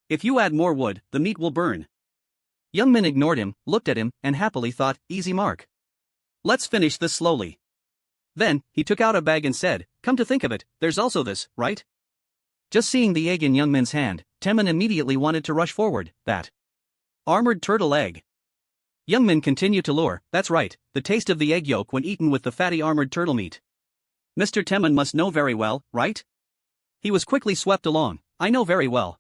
If you add more wood, the meat will burn. Young Man ignored him, looked at him, and happily thought, Easy mark. Let's finish this slowly. Then, he took out a bag and said, Come to think of it, there's also this, right? Just seeing the egg in Young Man's hand, Temen immediately wanted to rush forward. That armored turtle egg. Young Man continued to lure. That's right, the taste of the egg yolk when eaten with the fatty armored turtle meat. Mr. Temen must know very well, right? He was quickly swept along. I know very well.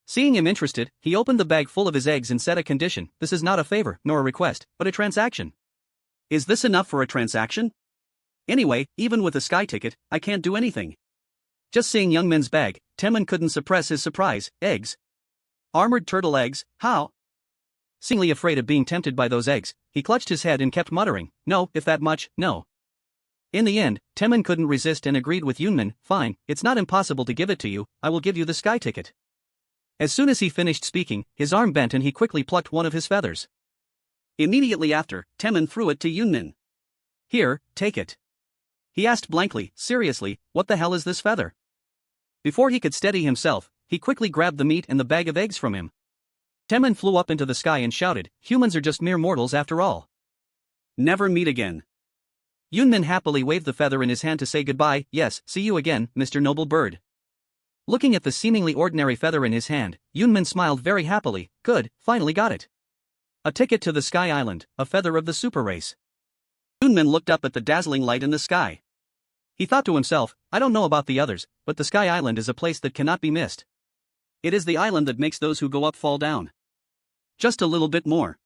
Seeing him interested, he opened the bag full of his eggs and set a condition. This is not a favor, nor a request, but a transaction. Is this enough for a transaction? Anyway, even with a sky ticket, I can't do anything. Just seeing Young Man's bag, Temen couldn't suppress his surprise. Eggs? Armored turtle eggs, how? Seemingly afraid of being tempted by those eggs, he clutched his head and kept muttering, No, if that much, no. In the end, Temen couldn't resist and agreed with Young Man, Fine, it's not impossible to give it to you, I will give you the sky ticket. As soon as he finished speaking, his arm bent and he quickly plucked one of his feathers. Immediately after, Temen threw it to Young Man. Here, take it. He asked blankly, Seriously, what the hell is this feather? Before he could steady himself, he quickly grabbed the meat and the bag of eggs from him. Temen flew up into the sky and shouted, Humans are just mere mortals after all. Never meet again. Young Man happily waved the feather in his hand to say goodbye. Yes, see you again, Mr. Noble Bird. Looking at the seemingly ordinary feather in his hand, Young Man smiled very happily. Good, finally got it. A ticket to the Sky Island, a feather of the super race. Young Man looked up at the dazzling light in the sky. He thought to himself, I don't know about the others, but the Sky Island is a place that cannot be missed. It is the island that makes those who go up fall down. Just a little bit more.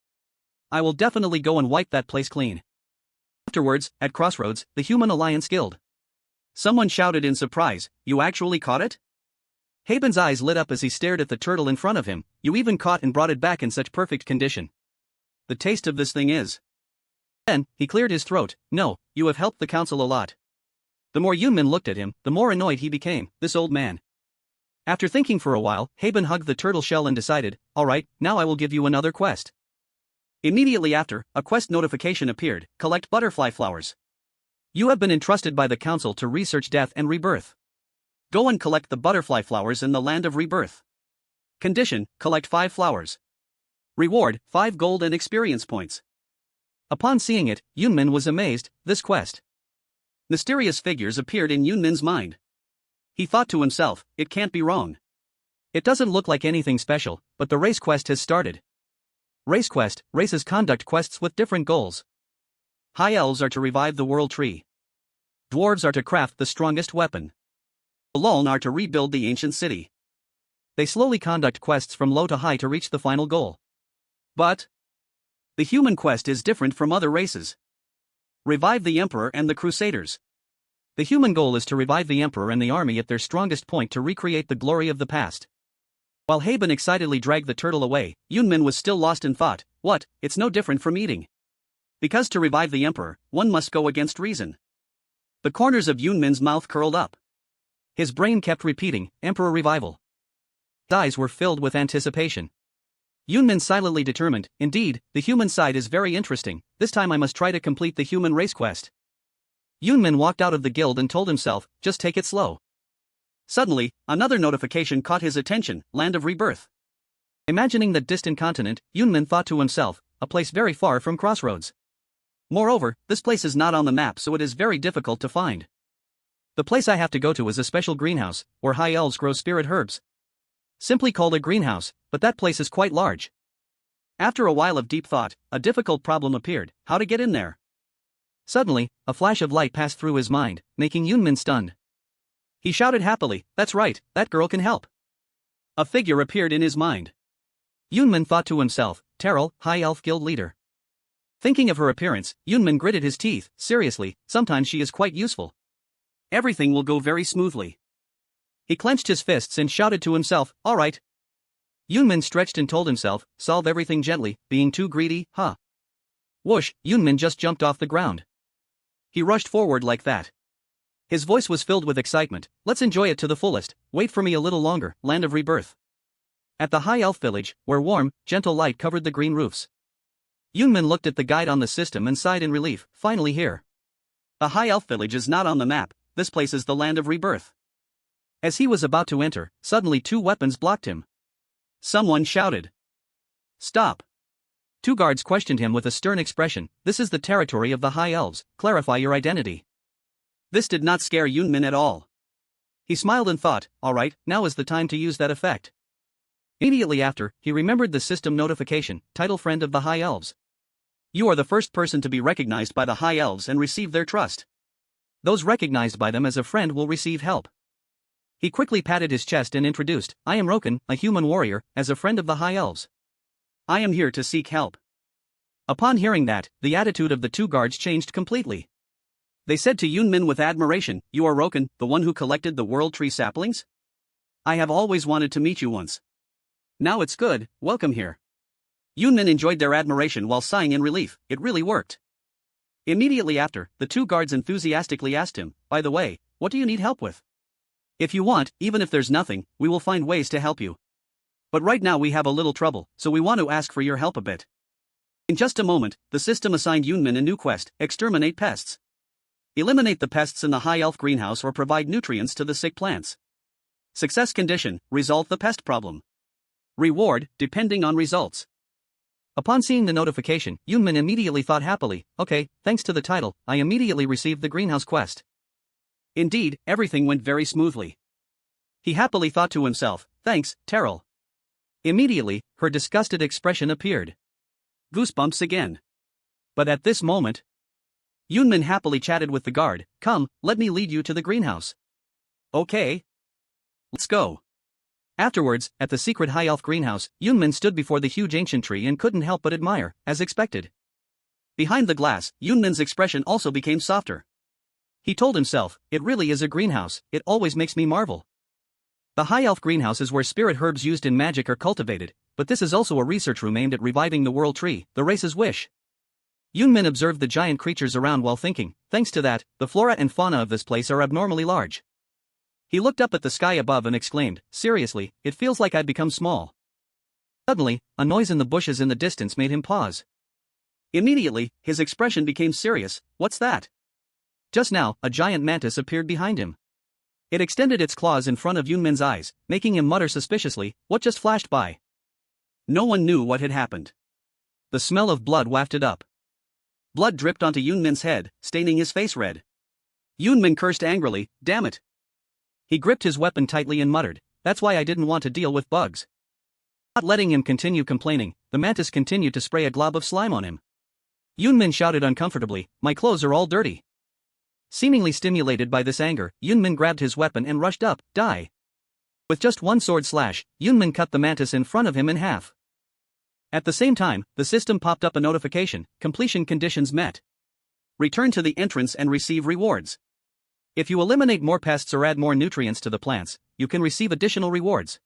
I will definitely go and wipe that place clean. Afterwards, at Crossroads, the Human Alliance Guild. Someone shouted in surprise, You actually caught it? Haben's eyes lit up as he stared at the turtle in front of him. You even caught and brought it back in such perfect condition. The taste of this thing is. Then, he cleared his throat. No, you have helped the council a lot. The more Yunmin looked at him, the more annoyed he became, this old man. After thinking for a while, Haben hugged the turtle shell and decided, alright, now I will give you another quest. Immediately after, a quest notification appeared, collect butterfly flowers. You have been entrusted by the council to research death and rebirth. Go and collect the butterfly flowers in the land of rebirth. Condition, collect 5 flowers. Reward, 5 gold and experience points. Upon seeing it, Yunmin was amazed. This quest. Mysterious figures appeared in Yunmin's mind. He thought to himself, it can't be wrong. It doesn't look like anything special, but the race quest has started. Race quest, races conduct quests with different goals. High elves are to revive the world tree. Dwarves are to craft the strongest weapon. The Luln are to rebuild the ancient city. They slowly conduct quests from low to high to reach the final goal. But the human quest is different from other races. Revive the Emperor and the Crusaders. The human goal is to revive the Emperor and the army at their strongest point to recreate the glory of the past. While Haben excitedly dragged the turtle away, Yunmin was still lost in thought. What, it's no different from eating. Because to revive the Emperor, one must go against reason. The corners of Yunmin's mouth curled up. His brain kept repeating, Emperor revival. His eyes were filled with anticipation. Yunmin silently determined, indeed, the human side is very interesting, this time I must try to complete the human race quest. Yunmin walked out of the guild and told himself, just take it slow. Suddenly, another notification caught his attention, Land of Rebirth. Imagining that distant continent, Yunmin thought to himself, a place very far from Crossroads. Moreover, this place is not on the map, so it is very difficult to find. The place I have to go to is a special greenhouse, where high elves grow spirit herbs. Simply called a greenhouse, but that place is quite large. After a while of deep thought, a difficult problem appeared, how to get in there. Suddenly, a flash of light passed through his mind, making Yunmin stunned. He shouted happily, that's right, that girl can help. A figure appeared in his mind. Yunmin thought to himself, Terrell, High Elf Guild leader. Thinking of her appearance, Yunmin gritted his teeth, seriously, sometimes she is quite useful. Everything will go very smoothly. He clenched his fists and shouted to himself, alright. Yunmin stretched and told himself, solve everything gently, being too greedy, huh? Whoosh, Yunmin just jumped off the ground. He rushed forward like that. His voice was filled with excitement, let's enjoy it to the fullest, wait for me a little longer, Land of Rebirth. At the High Elf village, where warm, gentle light covered the green roofs. Yunmin looked at the guide on the system and sighed in relief, finally here. The High Elf village is not on the map, this place is the Land of Rebirth. As he was about to enter, suddenly 2 weapons blocked him. Someone shouted. Stop. 2 guards questioned him with a stern expression, this is the territory of the High Elves, clarify your identity. This did not scare Yunmin at all. He smiled and thought, alright, now is the time to use that effect. Immediately after, he remembered the system notification, title friend of the High Elves. You are the first person to be recognized by the High Elves and receive their trust. Those recognized by them as a friend will receive help. He quickly patted his chest and introduced, I am Roken, a human warrior, as a friend of the High Elves. I am here to seek help. Upon hearing that, the attitude of the 2 guards changed completely. They said to Yunmin with admiration, you are Roken, the one who collected the world tree saplings? I have always wanted to meet you once. Now it's good, welcome here. Yunmin enjoyed their admiration while sighing in relief, it really worked. Immediately after, the 2 guards enthusiastically asked him, by the way, what do you need help with? If you want, even if there's nothing, we will find ways to help you. But right now we have a little trouble, so we want to ask for your help a bit. In just a moment, the system assigned Yunmin a new quest, Exterminate Pests. Eliminate the pests in the High Elf greenhouse or provide nutrients to the sick plants. Success condition, resolve the pest problem. Reward, depending on results. Upon seeing the notification, Yunmin immediately thought happily, okay, thanks to the title, I immediately received the greenhouse quest. Indeed, everything went very smoothly. He happily thought to himself, thanks, Terrell. Immediately, her disgusted expression appeared. Goosebumps again. But at this moment, Yunmin happily chatted with the guard, come, let me lead you to the greenhouse. Okay. Let's go. Afterwards, at the secret High Elf greenhouse, Yunmin stood before the huge ancient tree and couldn't help but admire, as expected. Behind the glass, Yunmin's expression also became softer. He told himself, it really is a greenhouse, it always makes me marvel. The High Elf greenhouse is where spirit herbs used in magic are cultivated, but this is also a research room aimed at reviving the world tree, the race's wish. Yunmin observed the giant creatures around while thinking, thanks to that, the flora and fauna of this place are abnormally large. He looked up at the sky above and exclaimed, seriously, it feels like I've become small. Suddenly, a noise in the bushes in the distance made him pause. Immediately, his expression became serious. What's that? Just now, a giant mantis appeared behind him. It extended its claws in front of Yunmin's eyes, making him mutter suspiciously, what just flashed by? No one knew what had happened. The smell of blood wafted up. Blood dripped onto Yunmin's head, staining his face red. Yunmin cursed angrily, damn it. He gripped his weapon tightly and muttered, that's why I didn't want to deal with bugs. Not letting him continue complaining, the mantis continued to spray a glob of slime on him. Yunmin shouted uncomfortably, my clothes are all dirty. Seemingly stimulated by this anger, Yunmin grabbed his weapon and rushed up, die. With just one sword slash, Yunmin cut the mantis in front of him in half. At the same time, the system popped up a notification, completion conditions met. Return to the entrance and receive rewards. If you eliminate more pests or add more nutrients to the plants, you can receive additional rewards.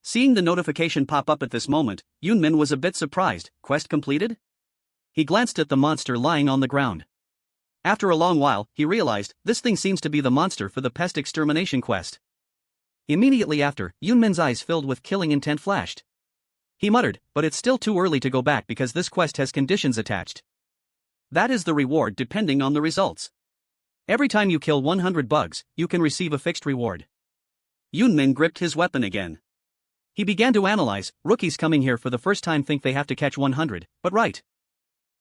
Seeing the notification pop up at this moment, Yunmin was a bit surprised. Quest completed? He glanced at the monster lying on the ground. After a long while, he realized, this thing seems to be the monster for the pest extermination quest. Immediately after, Yunmin's eyes filled with killing intent flashed. He muttered, but it's still too early to go back because this quest has conditions attached. That is the reward depending on the results. Every time you kill 100 bugs, you can receive a fixed reward. Yunmin gripped his weapon again. He began to analyze, rookies coming here for the first time think they have to catch 100, but right.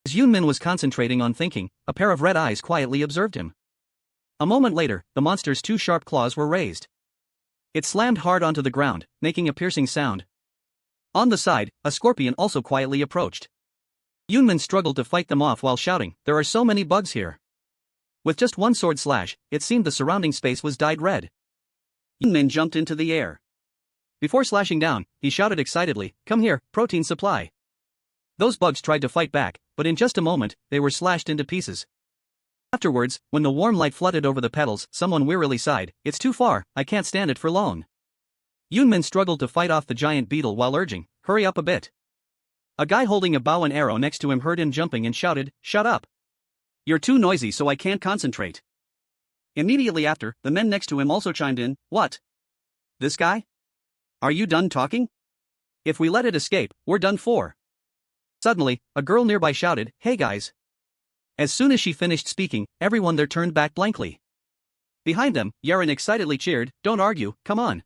As Yunmin was concentrating on thinking, a pair of red eyes quietly observed him. A moment later, the monster's two sharp claws were raised. It slammed hard onto the ground, making a piercing sound. On the side, a scorpion also quietly approached. Yunmin struggled to fight them off while shouting, there are so many bugs here. With just one sword slash, it seemed the surrounding space was dyed red. Yunmin jumped into the air. Before slashing down, he shouted excitedly, come here, protein supply. Those bugs tried to fight back, but in just a moment, they were slashed into pieces. Afterwards, when the warm light flooded over the petals, someone wearily sighed, it's too far, I can't stand it for long. Yunmin struggled to fight off the giant beetle while urging, hurry up a bit. A guy holding a bow and arrow next to him heard him jumping and shouted, shut up. You're too noisy so I can't concentrate. Immediately after, the men next to him also chimed in, what? This guy? Are you done talking? If we let it escape, we're done for. Suddenly, a girl nearby shouted, hey guys. As soon as she finished speaking, everyone there turned back blankly. Behind them, Yaren excitedly cheered, don't argue, come on.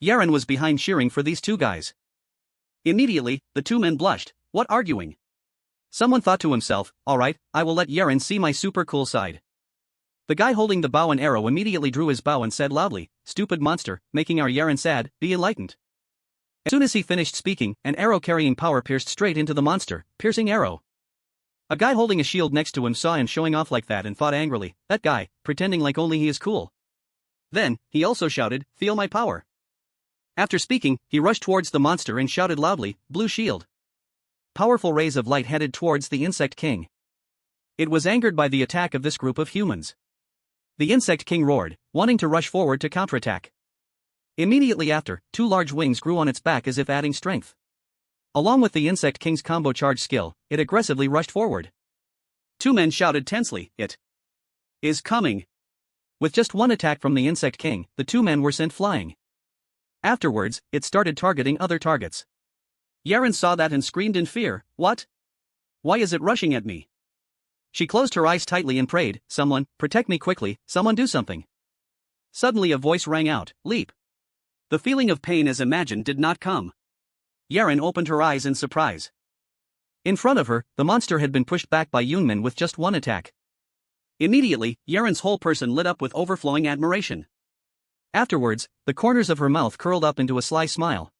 Yaren was behind cheering for these two guys. Immediately, the two men blushed, what arguing? Someone thought to himself, alright, I will let Yaren see my super cool side. The guy holding the bow and arrow immediately drew his bow and said loudly, stupid monster, making our Yaren sad, be enlightened. As soon as he finished speaking, an arrow-carrying power pierced straight into the monster, piercing arrow. A guy holding a shield next to him saw him showing off like that and thought angrily, that guy, pretending like only he is cool. Then, he also shouted, feel my power. After speaking, he rushed towards the monster and shouted loudly, blue shield. Powerful rays of light headed towards the insect king. It was angered by the attack of this group of humans. The insect king roared, wanting to rush forward to counterattack. Immediately after, two large wings grew on its back as if adding strength. Along with the insect king's combo charge skill, it aggressively rushed forward. Two men shouted tensely, it is coming. With just one attack from the insect king, the two men were sent flying. Afterwards, it started targeting other targets. Yaren saw that and screamed in fear, what? Why is it rushing at me? She closed her eyes tightly and prayed, someone, protect me quickly, someone do something. Suddenly a voice rang out, leap. The feeling of pain as imagined did not come. Yaren opened her eyes in surprise. In front of her, the monster had been pushed back by Yunmin with just one attack. Immediately, Yaren's whole person lit up with overflowing admiration. Afterwards, the corners of her mouth curled up into a sly smile.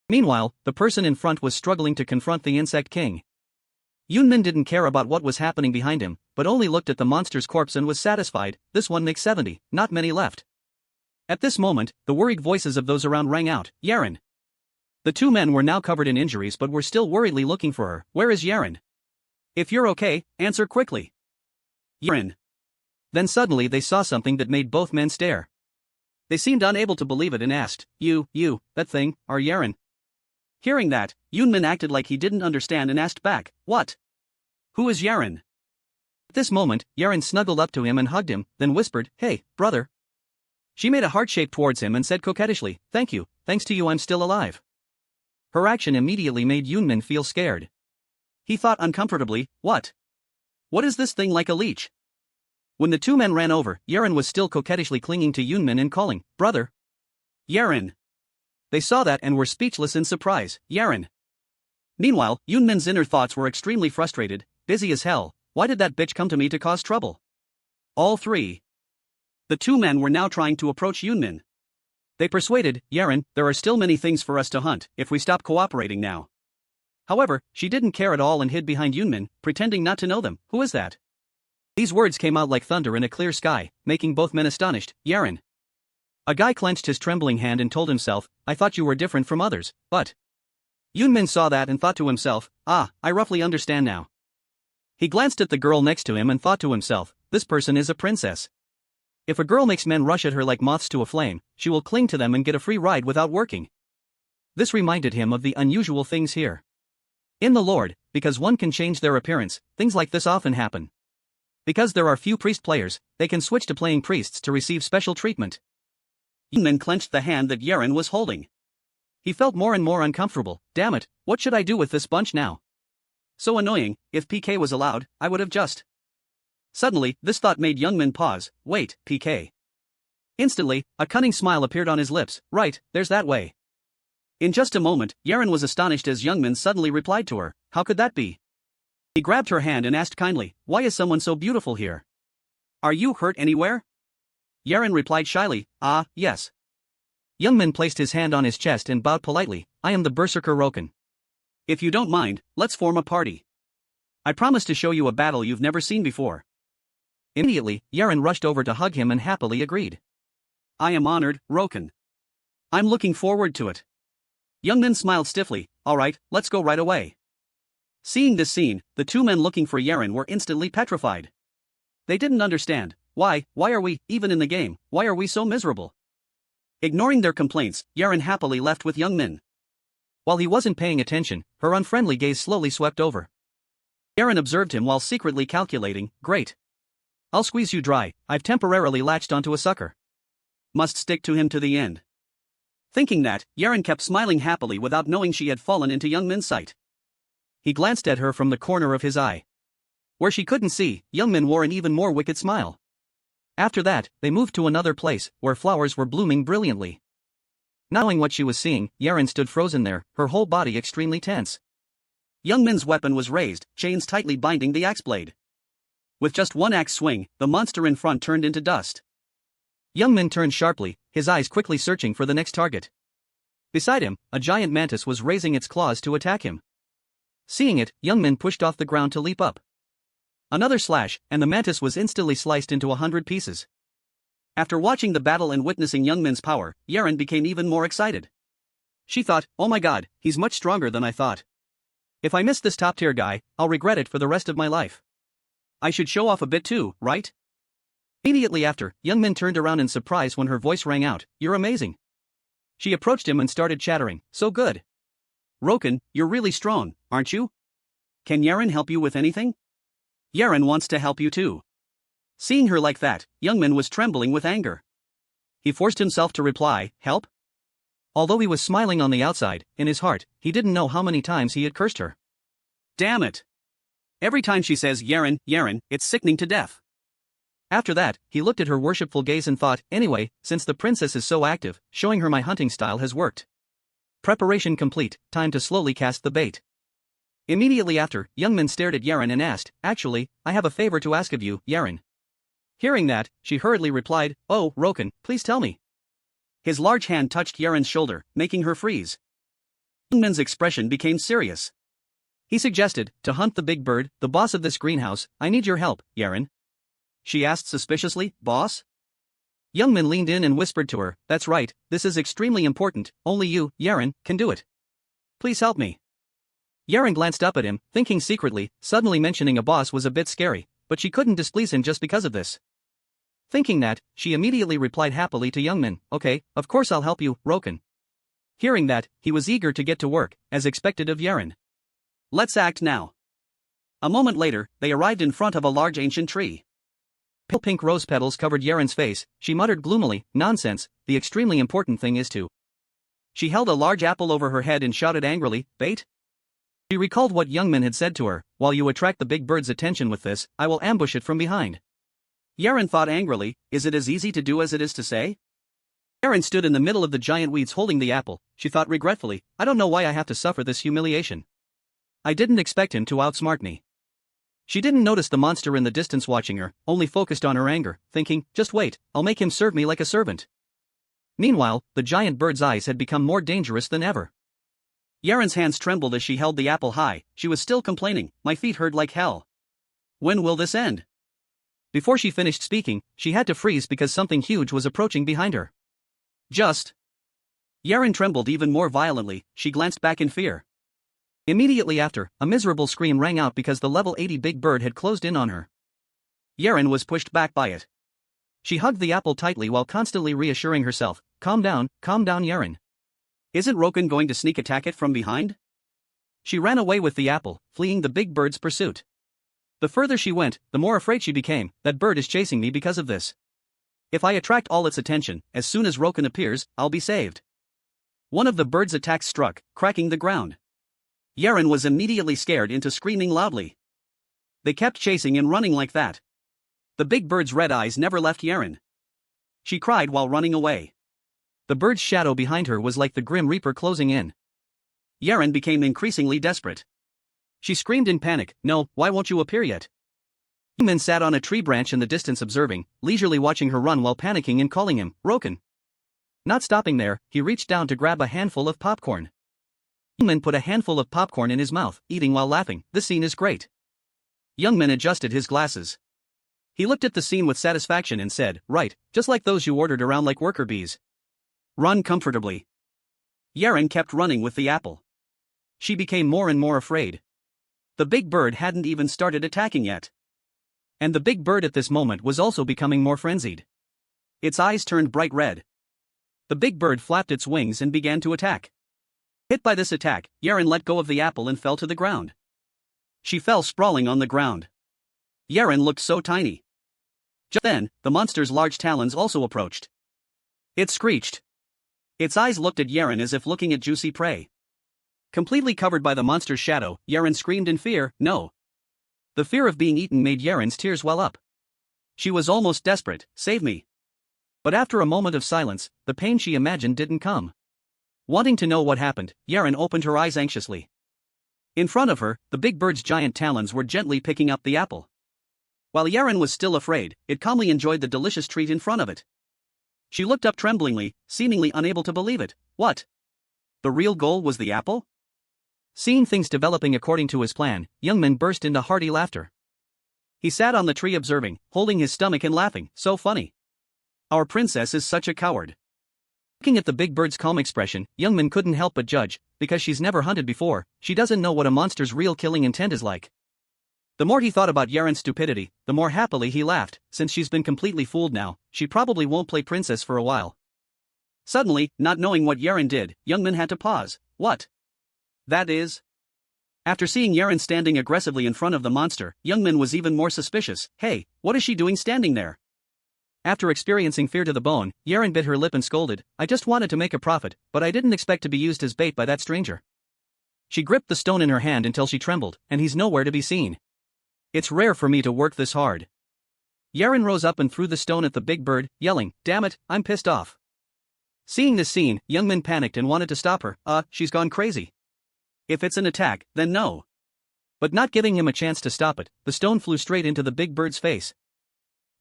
Meanwhile, the person in front was struggling to confront the insect king. Yunmin didn't care about what was happening behind him, but only looked at the monster's corpse and was satisfied, this one makes 70, not many left. At this moment, the worried voices of those around rang out, Yaren. The two men were now covered in injuries but were still worriedly looking for her, where is Yaren? If you're okay, answer quickly. Yaren. Then suddenly they saw something that made both men stare. They seemed unable to believe it and asked, You, that thing, are Yaren. Hearing that, Yunmin acted like he didn't understand and asked back, What? Who is Yaren? At this moment, Yaren snuggled up to him and hugged him, then whispered, Hey, brother. She made a heart shape towards him and said coquettishly, Thank you, thanks to you I'm still alive. Her action immediately made Yunmin feel scared. He thought uncomfortably, What? What is this thing like a leech? When the two men ran over, Yaren was still coquettishly clinging to Yunmin and calling, Brother. Yaren. They saw that and were speechless in surprise, Yaren. Meanwhile, Yunmin's inner thoughts were extremely frustrated, busy as hell. Why did that bitch come to me to cause trouble? All three. The two men were now trying to approach Yunmin. They persuaded, Yaren, there are still many things for us to hunt if we stop cooperating now. However, she didn't care at all and hid behind Yunmin, pretending not to know them. Who is that? These words came out like thunder in a clear sky, making both men astonished. Yaren. A guy clenched his trembling hand and told himself, I thought you were different from others, but... Yunmin saw that and thought to himself, I roughly understand now. He glanced at the girl next to him and thought to himself, this person is a princess. If a girl makes men rush at her like moths to a flame, she will cling to them and get a free ride without working. This reminded him of the unusual things here. In the Lord, because one can change their appearance, things like this often happen. Because there are few priest players, they can switch to playing priests to receive special treatment. Yunmin clenched the hand that Yaren was holding. He felt more and more uncomfortable. Damn it, what should I do with this bunch now? So annoying, if PK was allowed, I would have just... Suddenly, this thought made Yunmin pause. Wait, PK. Instantly, a cunning smile appeared on his lips. Right, there's that way. In just a moment, Yaren was astonished as Yunmin suddenly replied to her. How could that be? He grabbed her hand and asked kindly, Why is someone so beautiful here? Are you hurt anywhere? Yaren replied shyly, Yes. Yunmin placed his hand on his chest and bowed politely. I am the berserker Roken. If you don't mind, let's form a party. I promise to show you a battle you've never seen before. Immediately, Yaren rushed over to hug him and happily agreed. I am honored, Roken. I'm looking forward to it. Yunmin smiled stiffly. Alright, let's go right away. Seeing this scene, the two men looking for Yaren were instantly petrified. They didn't understand. Why are we, even in the game, why are we so miserable? Ignoring their complaints, Yaren happily left with Yunmin. While he wasn't paying attention, her unfriendly gaze slowly swept over. Yaren observed him while secretly calculating, Great. I'll squeeze you dry, I've temporarily latched onto a sucker. Must stick to him to the end. Thinking that, Yaren kept smiling happily without knowing she had fallen into Yunmin's sight. He glanced at her from the corner of his eye. Where she couldn't see, Yunmin wore an even more wicked smile. After that, they moved to another place, where flowers were blooming brilliantly. Not knowing what she was seeing, Yaren stood frozen there, her whole body extremely tense. Yunmin's weapon was raised, chains tightly binding the axe blade. With just one axe swing, the monster in front turned into dust. Yunmin turned sharply, his eyes quickly searching for the next target. Beside him, a giant mantis was raising its claws to attack him. Seeing it, Yunmin pushed off the ground to leap up. Another slash, and the mantis was instantly sliced into 100 pieces. After watching the battle and witnessing Yunmin's power, Yaren became even more excited. She thought, oh my god, he's much stronger than I thought. If I miss this top-tier guy, I'll regret it for the rest of my life. I should show off a bit too, right? Immediately after, Yunmin turned around in surprise when her voice rang out, You're amazing. She approached him and started chattering, So good. Roken, you're really strong, aren't you? Can Yaren help you with anything? Yaren wants to help you too. Seeing her like that, Yunmin was trembling with anger. He forced himself to reply, Help? Although he was smiling on the outside, in his heart, he didn't know how many times he had cursed her. Damn it! Every time she says Yaren, it's sickening to death. After that, he looked at her worshipful gaze and thought, anyway, since the princess is so active, showing her my hunting style has worked. Preparation complete, time to slowly cast the bait. Immediately after, Yunmin stared at Yaren and asked, Actually, I have a favor to ask of you, Yaren. Hearing that, she hurriedly replied, Oh, Roken, please tell me. His large hand touched Yaren's shoulder, making her freeze. Yunmin's expression became serious. He suggested, to hunt the big bird, the boss of this greenhouse, I need your help, Yaren. She asked suspiciously, Boss? Yunmin leaned in and whispered to her, That's right, this is extremely important, only you, Yaren, can do it. Please help me. Yaren glanced up at him, thinking secretly, suddenly mentioning a boss was a bit scary, but she couldn't displease him just because of this. Thinking that, she immediately replied happily to Youngmin, "Okay, of course I'll help you, Roken." Hearing that, he was eager to get to work, as expected of Yeren. Let's act now. A moment later, they arrived in front of a large ancient tree. Pale pink rose petals covered Yeren's face. She muttered gloomily, "Nonsense, the extremely important thing is to..." She held a large apple over her head and shouted angrily, "Bait?" She recalled what Youngmin had said to her, "While you attract the big bird's attention with this, I will ambush it from behind." Yeren thought angrily, "Is it as easy to do as it is to say?" Yeren stood in the middle of the giant weeds holding the apple. She thought regretfully, "I don't know why I have to suffer this humiliation. I didn't expect him to outsmart me." She didn't notice the monster in the distance watching her, only focused on her anger, thinking, "Just wait, I'll make him serve me like a servant." Meanwhile, the giant bird's eyes had become more dangerous than ever. Yeren's hands trembled as she held the apple high. She was still complaining, "My feet hurt like hell. When will this end?" Before she finished speaking, she had to freeze because something huge was approaching behind her. Just. Yeren trembled even more violently. She glanced back in fear. Immediately after, a miserable scream rang out because the level 80 big bird had closed in on her. Yeren was pushed back by it. She hugged the apple tightly while constantly reassuring herself, calm down, Yeren. Isn't Roken going to sneak attack it from behind?" She ran away with the apple, fleeing the big bird's pursuit. The further she went, the more afraid she became. "That bird is chasing me because of this. If I attract all its attention, as soon as Roken appears, I'll be saved." One of the bird's attacks struck, cracking the ground. Yeren was immediately scared into screaming loudly. They kept chasing and running like that. The big bird's red eyes never left Yeren. She cried while running away. The bird's shadow behind her was like the Grim Reaper closing in. Yeren became increasingly desperate. She screamed in panic, "No, why won't you appear yet?" Min sat on a tree branch in the distance observing, leisurely watching her run while panicking and calling him, "Roken." Not stopping there, he reached down to grab a handful of popcorn. Youngmin put a handful of popcorn in his mouth, eating while laughing. "This scene is great." Youngmin adjusted his glasses. He looked at the scene with satisfaction and said, "Right, just like those you ordered around like worker bees. Run comfortably." Yeren kept running with the apple. She became more and more afraid. The big bird hadn't even started attacking yet. And the big bird at this moment was also becoming more frenzied. Its eyes turned bright red. The big bird flapped its wings and began to attack. Hit by this attack, Yeren let go of the apple and fell to the ground. She fell sprawling on the ground. Yeren looked so tiny. Just then, the monster's large talons also approached. It screeched. Its eyes looked at Yeren as if looking at juicy prey. Completely covered by the monster's shadow, Yeren screamed in fear, "No." The fear of being eaten made Yeren's tears well up. She was almost desperate, "Save me." But after a moment of silence, the pain she imagined didn't come. Wanting to know what happened, Yeren opened her eyes anxiously. In front of her, the big bird's giant talons were gently picking up the apple. While Yeren was still afraid, it calmly enjoyed the delicious treat in front of it. She looked up tremblingly, seemingly unable to believe it. What? The real goal was the apple? Seeing things developing according to his plan, Youngmin burst into hearty laughter. He sat on the tree observing, holding his stomach and laughing, "So funny. Our princess is such a coward." Looking at the big bird's calm expression, Youngmin couldn't help but judge, because she's never hunted before, she doesn't know what a monster's real killing intent is like. The more he thought about Yeren's stupidity, the more happily he laughed. Since she's been completely fooled now, she probably won't play princess for a while. Suddenly, not knowing what Yeren did, Youngmin had to pause. What? That is? After seeing Yeren standing aggressively in front of the monster, Youngmin was even more suspicious. "Hey, what is she doing standing there?" After experiencing fear to the bone, Yeren bit her lip and scolded, "I just wanted to make a profit, but I didn't expect to be used as bait by that stranger." She gripped the stone in her hand until she trembled, and he's nowhere to be seen. "It's rare for me to work this hard." Yeren rose up and threw the stone at the big bird, yelling, "Damn it, I'm pissed off." Seeing this scene, Youngmin panicked and wanted to stop her. She's gone crazy. If it's an attack, then no." But not giving him a chance to stop it, the stone flew straight into the big bird's face.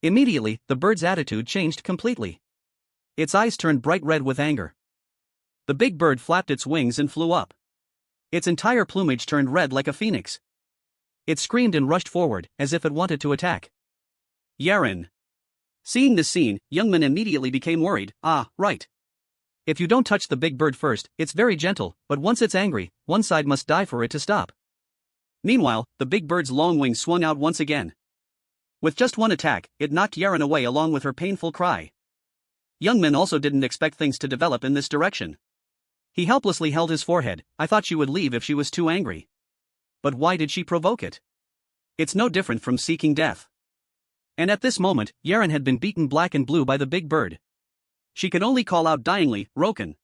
Immediately, the bird's attitude changed completely. Its eyes turned bright red with anger. The big bird flapped its wings and flew up. Its entire plumage turned red like a phoenix. It screamed and rushed forward, as if it wanted to attack Yeren. Seeing this scene, Youngmin immediately became worried. Right. If you don't touch the big bird first, it's very gentle, but once it's angry, one side must die for it to stop. Meanwhile, the big bird's long wings swung out once again. With just one attack, it knocked Yaren away along with her painful cry. Youngmin also didn't expect things to develop in this direction. He helplessly held his forehead. I thought she would leave if she was too angry. But why did she provoke it? It's no different from seeking death. And at this moment, Yaren had been beaten black and blue by the big bird. She could only call out dyingly, Roken.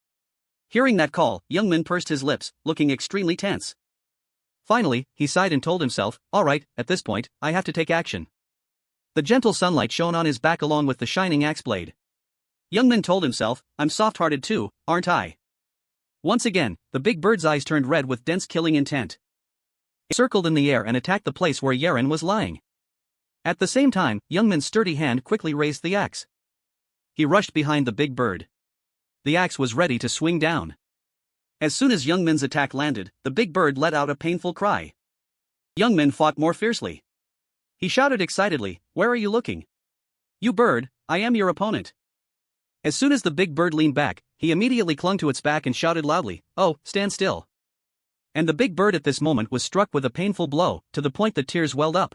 Hearing that call, Youngmin pursed his lips, looking extremely tense. Finally, he sighed and told himself, alright, at this point, I have to take action. The gentle sunlight shone on his back along with the shining axe blade. Youngmin told himself, I'm soft-hearted too, aren't I? Once again, the big bird's eyes turned red with dense killing intent. It circled in the air and attacked the place where Yaren was lying. At the same time, Youngmin's sturdy hand quickly raised the axe. He rushed behind the big bird. The axe was ready to swing down. As soon as Youngmin's attack landed, the big bird let out a painful cry. Youngmin fought more fiercely. He shouted excitedly, where are you looking? You bird, I am your opponent. As soon as the big bird leaned back, he immediately clung to its back and shouted loudly, oh, stand still. And the big bird at this moment was struck with a painful blow, to the point that tears welled up.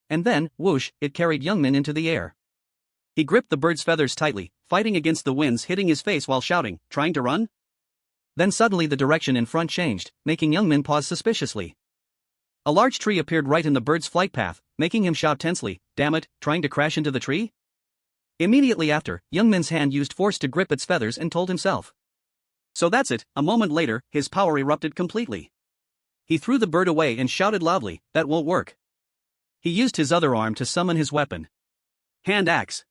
And then, whoosh, it carried Youngmin into the air. He gripped the bird's feathers tightly, fighting against the winds hitting his face while shouting, trying to run? Then suddenly the direction in front changed, making Youngmin pause suspiciously. A large tree appeared right in the bird's flight path, making him shout tensely, damn it, trying to crash into the tree? Immediately after, Youngmin's hand used force to grip its feathers and told himself. So that's it. A moment later, his power erupted completely. He threw the bird away and shouted loudly, that won't work. He used his other arm to summon his weapon. Hand axe.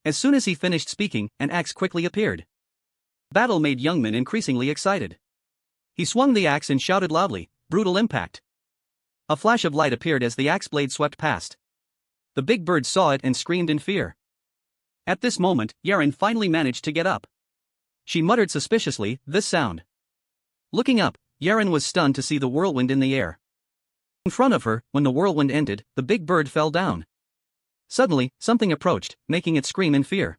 As soon as he finished speaking, an axe quickly appeared. Battle made Youngmin increasingly excited. He swung the axe and shouted loudly, brutal impact. A flash of light appeared as the axe blade swept past. The big bird saw it and screamed in fear. At this moment, Yaren finally managed to get up. She muttered suspiciously, this sound. Looking up, Yaren was stunned to see the whirlwind in the air. In front of her, when the whirlwind ended, the big bird fell down. Suddenly, something approached, making it scream in fear.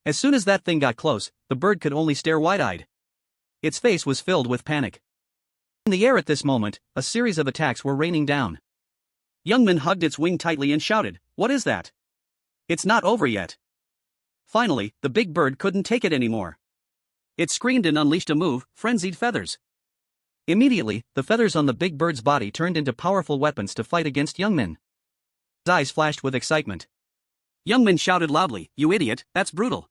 As soon as that thing got close, the bird could only stare wide-eyed. Its face was filled with panic. In the air at this moment, a series of attacks were raining down. Youngmin hugged its wing tightly and shouted, what is that? It's not over yet. Finally, the big bird couldn't take it anymore. It screamed and unleashed a move, frenzied feathers. Immediately, the feathers on the big bird's body turned into powerful weapons to fight against Youngmin. His eyes flashed with excitement. Youngmin shouted loudly, you idiot, that's brutal.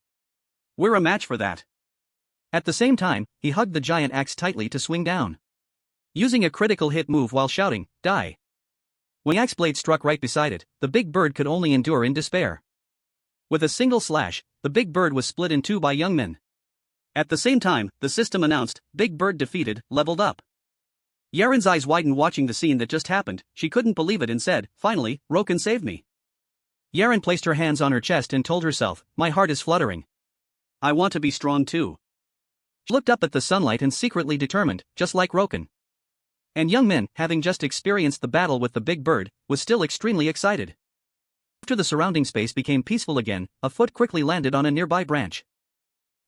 We're a match for that. At the same time, he hugged the giant axe tightly to swing down. Using a critical hit move while shouting, die. When the axe blade struck right beside it, the big bird could only endure in despair. With a single slash, the big bird was split in two by Youngmin. At the same time, the system announced, big bird defeated, leveled up. Yaren's eyes widened watching the scene that just happened. She couldn't believe it and said, finally, Roken saved me. Yaren placed her hands on her chest and told herself, my heart is fluttering. I want to be strong too. She looked up at the sunlight and secretly determined, just like Roken. And Youngmin, having just experienced the battle with the big bird, was still extremely excited. After the surrounding space became peaceful again, a foot quickly landed on a nearby branch.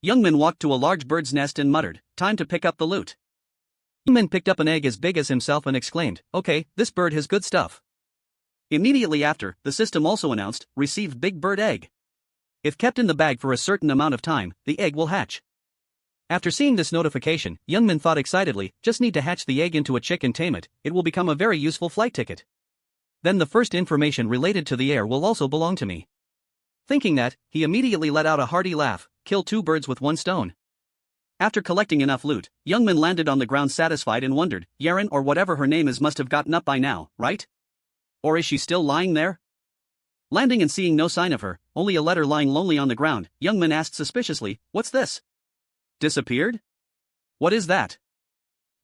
Youngmin walked to a large bird's nest and muttered, time to pick up the loot. Youngmin picked up an egg as big as himself and exclaimed, okay, this bird has good stuff. Immediately after, the system also announced, received big bird egg. If kept in the bag for a certain amount of time, the egg will hatch. After seeing this notification, Youngmin thought excitedly, just need to hatch the egg into a chick and tame it will become a very useful flight ticket. Then the first information related to the air will also belong to me. Thinking that, he immediately let out a hearty laugh, kill two birds with one stone. After collecting enough loot, Youngmin landed on the ground satisfied and wondered, Yaren or whatever her name is must have gotten up by now, right? Or is she still lying there? Landing and seeing no sign of her, only a letter lying lonely on the ground, Youngmin asked suspiciously, what's this? Disappeared? What is that?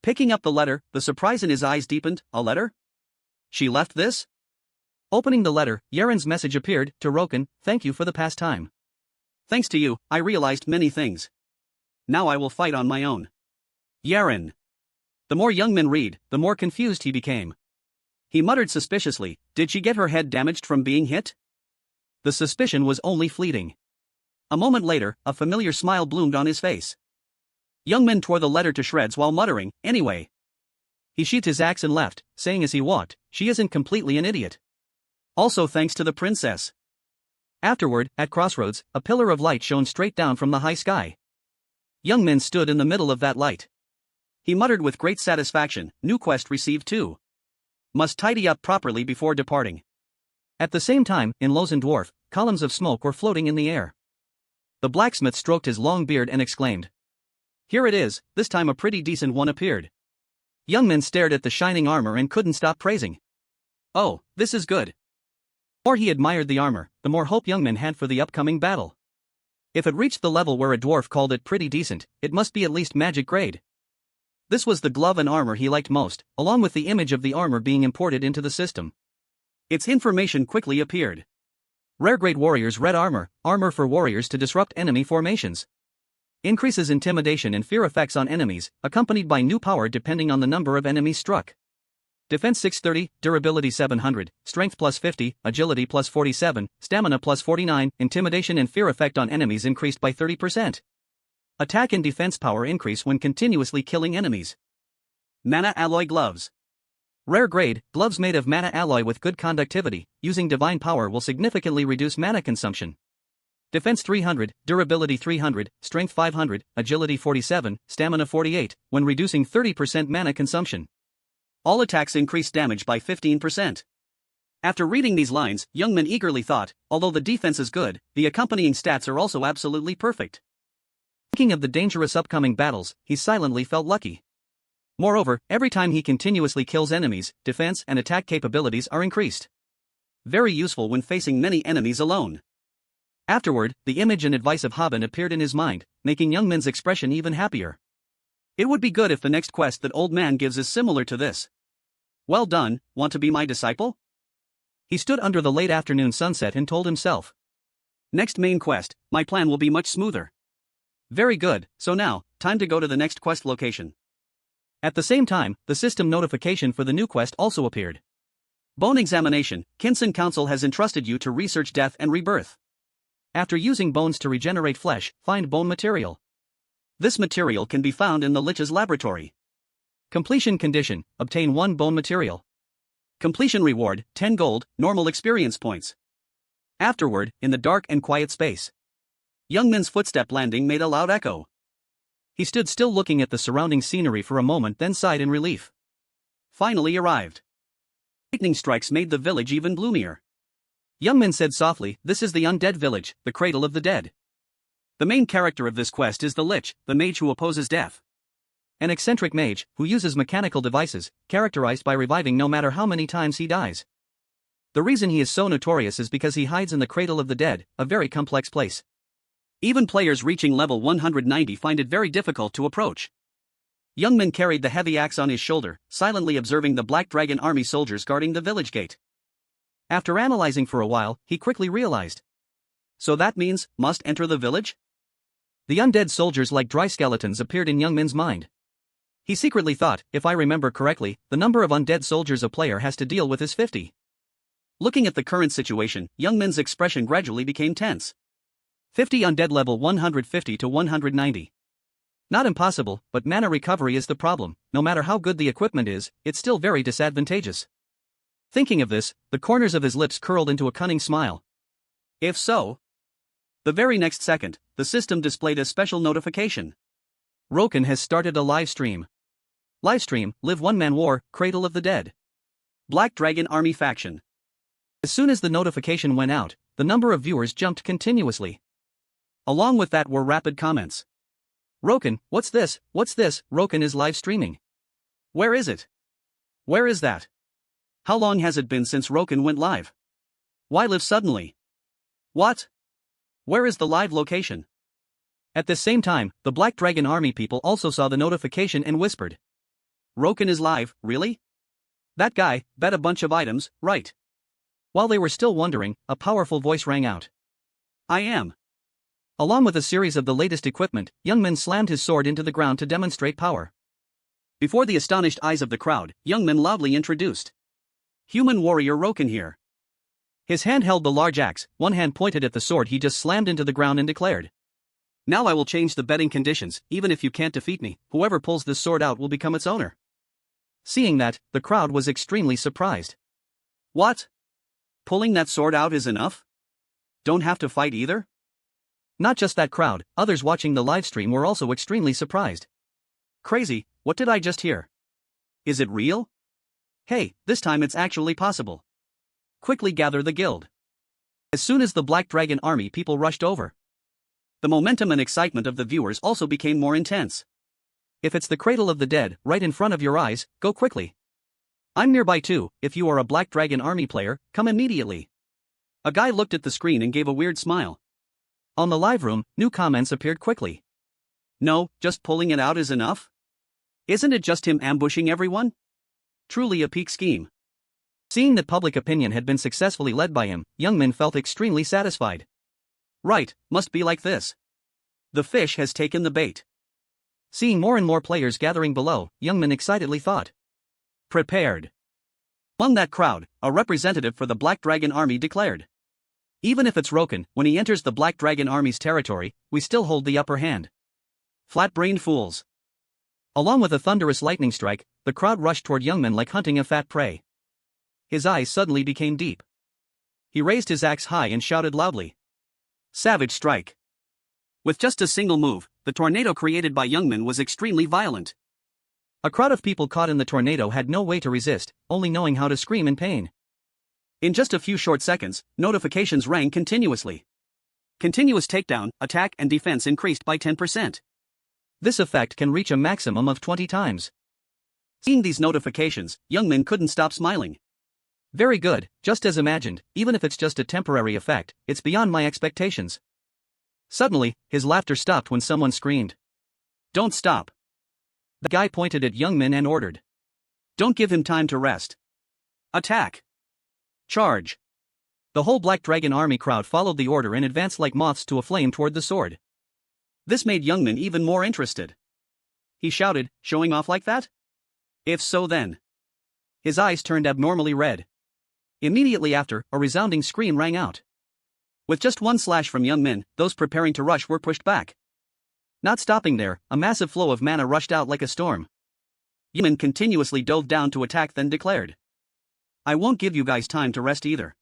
Picking up the letter, the surprise in his eyes deepened, a letter? She left this? Opening the letter, Yaren's message appeared, to Roken, thank you for the past time. Thanks to you, I realized many things. Now I will fight on my own. Yaren. The more Youngmin read, the more confused he became. He muttered suspiciously, did she get her head damaged from being hit? The suspicion was only fleeting. A moment later, a familiar smile bloomed on his face. Youngmin tore the letter to shreds while muttering, anyway. He sheathed his axe and left, saying as he walked, she isn't completely an idiot. Also thanks to the princess. Afterward, at Crossroads, a pillar of light shone straight down from the high sky. Young Min stood in the middle of that light. He muttered with great satisfaction, new quest received too. Must tidy up properly before departing. At the same time, in Lozen Dwarf, columns of smoke were floating in the air. The blacksmith stroked his long beard and exclaimed. Here it is, this time a pretty decent one appeared. Young Min stared at the shining armor and couldn't stop praising. Oh, this is good. The more he admired the armor, the more hope Young Min had for the upcoming battle. If it reached the level where a dwarf called it pretty decent, it must be at least magic grade. This was the glove and armor he liked most, along with the image of the armor being imported into the system. Its information quickly appeared. Rare grade warriors red armor, armor for warriors to disrupt enemy formations. Increases intimidation and fear effects on enemies, accompanied by new power depending on the number of enemies struck. Defense 630, durability 700, strength plus 50, agility plus 47, stamina plus 49, intimidation and fear effect on enemies increased by 30%. Attack and defense power increase when continuously killing enemies. Mana alloy gloves. Rare grade, gloves made of mana alloy with good conductivity, using divine power will significantly reduce mana consumption. Defense 300, durability 300, strength 500, agility 47, stamina 48, when reducing 30% mana consumption. All attacks increase damage by 15%. After reading these lines, Young Min eagerly thought, although the defense is good, the accompanying stats are also absolutely perfect. Thinking of the dangerous upcoming battles, he silently felt lucky. Moreover, every time he continuously kills enemies, defense and attack capabilities are increased. Very useful when facing many enemies alone. Afterward, the image and advice of Haben appeared in his mind, making Young Min's expression even happier. It would be good if the next quest that old man gives is similar to this. Well done, want to be my disciple? He stood under the late afternoon sunset and told himself. Next main quest, my plan will be much smoother. Very good, so now, time to go to the next quest location. At the same time, the system notification for the new quest also appeared. Bone examination, Kinsen Council has entrusted you to research death and rebirth. After using bones to regenerate flesh, find bone material. This material can be found in the Lich's laboratory. Completion condition, obtain 1 bone material. Completion reward, 10 gold, normal experience points. Afterward, in the dark and quiet space. Young Min's footstep landing made a loud echo. He stood still looking at the surrounding scenery for a moment, then sighed in relief. Finally arrived. Lightning strikes made the village even gloomier. Young Min said softly, this is the undead village, the cradle of the dead. The main character of this quest is the Lich, the mage who opposes death. An eccentric mage, who uses mechanical devices, characterized by reviving no matter how many times he dies. The reason he is so notorious is because he hides in the cradle of the dead, a very complex place. Even players reaching level 190 find it very difficult to approach. Young Min carried the heavy axe on his shoulder, silently observing the Black Dragon army soldiers guarding the village gate. After analyzing for a while, he quickly realized. So that means, must enter the village? The undead soldiers like dry skeletons appeared in Young Min's mind. He secretly thought, if I remember correctly, the number of undead soldiers a player has to deal with is 50. Looking at the current situation, Young Min's expression gradually became tense. 50 undead level 150 to 190. Not impossible, but mana recovery is the problem. No matter how good the equipment is, it's still very disadvantageous. Thinking of this, the corners of his lips curled into a cunning smile. If so. The very next second, the system displayed a special notification. Roken has started a live stream. Livestream, Live One Man War, Cradle of the Dead. Black Dragon Army Faction. As soon as the notification went out, the number of viewers jumped continuously. Along with that were rapid comments. Roken, what's this? Roken is live streaming. Where is it? Where is that? How long has it been since Roken went live? Why live suddenly? What? Where is the live location? At the same time, the Black Dragon Army people also saw the notification and whispered. Roken is live, really? That guy, bet a bunch of items, right? While they were still wondering, a powerful voice rang out. I am. Along with a series of the latest equipment, Young Min slammed his sword into the ground to demonstrate power. Before the astonished eyes of the crowd, Young Min loudly introduced. Human warrior Roken here. His hand held the large axe, one hand pointed at the sword he just slammed into the ground and declared. Now I will change the betting conditions, even if you can't defeat me, whoever pulls this sword out will become its owner. Seeing that, the crowd was extremely surprised. What? Pulling that sword out is enough? Don't have to fight either? Not just that crowd, others watching the livestream were also extremely surprised. Crazy, what did I just hear? Is it real? Hey, this time it's actually possible. Quickly gather the guild. As soon as the Black Dragon army people rushed over, the momentum and excitement of the viewers also became more intense. If it's the cradle of the dead, right in front of your eyes, go quickly. I'm nearby too, if you are a Black Dragon army player, come immediately. A guy looked at the screen and gave a weird smile. On the live room, new comments appeared quickly. No, just pulling it out is enough? Isn't it just him ambushing everyone? Truly a peak scheme. Seeing that public opinion had been successfully led by him, Youngmin felt extremely satisfied. Right, must be like this. The fish has taken the bait. Seeing more and more players gathering below, Youngmin excitedly thought. Prepared. Among that crowd, a representative for the Black Dragon army declared. Even if it's Roken, when he enters the Black Dragon army's territory, we still hold the upper hand. Flat-brained fools. Along with a thunderous lightning strike, the crowd rushed toward Youngmin like hunting a fat prey. His eyes suddenly became deep. He raised his axe high and shouted loudly. Savage strike. With just a single move, the tornado created by Youngmin was extremely violent. A crowd of people caught in the tornado had no way to resist, only knowing how to scream in pain. In just a few short seconds, notifications rang continuously. Continuous takedown, attack and defense increased by 10%. This effect can reach a maximum of 20 times. Seeing these notifications, Youngmin couldn't stop smiling. Very good, just as imagined, even if it's just a temporary effect, it's beyond my expectations. Suddenly, his laughter stopped when someone screamed. Don't stop. The guy pointed at Youngmin and ordered. Don't give him time to rest. Attack. Charge. The whole Black Dragon army crowd followed the order and advanced like moths to a flame toward the sword. This made Youngmin even more interested. He shouted, showing off like that? If so then. His eyes turned abnormally red. Immediately after, a resounding scream rang out. With just one slash from Youngmin, those preparing to rush were pushed back. Not stopping there, a massive flow of mana rushed out like a storm. Youngmin continuously dove down to attack, then declared. I won't give you guys time to rest either.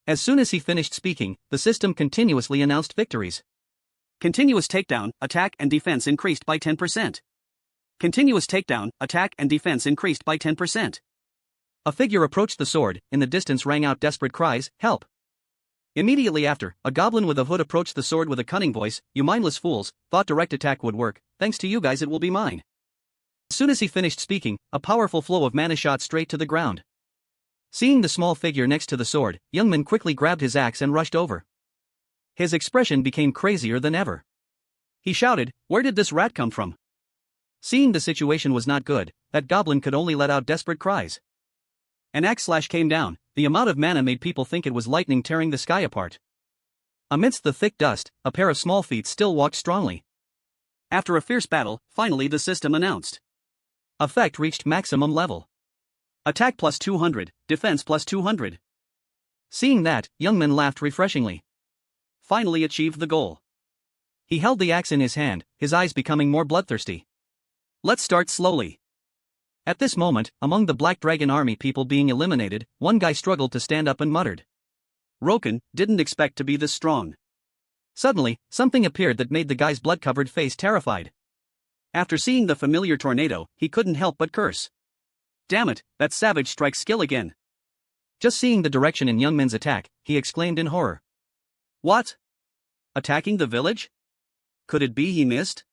As soon as he finished speaking, the system continuously announced victories. Continuous takedown, attack and defense increased by 10%. Continuous takedown, attack and defense increased by 10%. A figure approached the sword, in the distance rang out desperate cries, help. Immediately after, a goblin with a hood approached the sword with a cunning voice, you mindless fools, thought direct attack would work, thanks to you guys it will be mine. As soon as he finished speaking, a powerful flow of mana shot straight to the ground. Seeing the small figure next to the sword, Youngmin quickly grabbed his axe and rushed over. His expression became crazier than ever. He shouted, where did this rat come from? Seeing the situation was not good, that goblin could only let out desperate cries. An axe slash came down, the amount of mana made people think it was lightning tearing the sky apart. Amidst the thick dust, a pair of small feet still walked strongly. After a fierce battle, finally the system announced. Effect reached maximum level. Attack plus 200, defense plus 200. Seeing that, Youngmin laughed refreshingly. Finally achieved the goal. He held the axe in his hand, his eyes becoming more bloodthirsty. Let's start slowly. At this moment, among the Black Dragon army people being eliminated, one guy struggled to stand up and muttered. Roken didn't expect to be this strong. Suddenly, something appeared that made the guy's blood-covered face terrified. After seeing the familiar tornado, he couldn't help but curse. Damn it, that savage strike skill again. Just seeing the direction in Youngmin's attack, he exclaimed in horror. What? Attacking the village? Could it be he missed?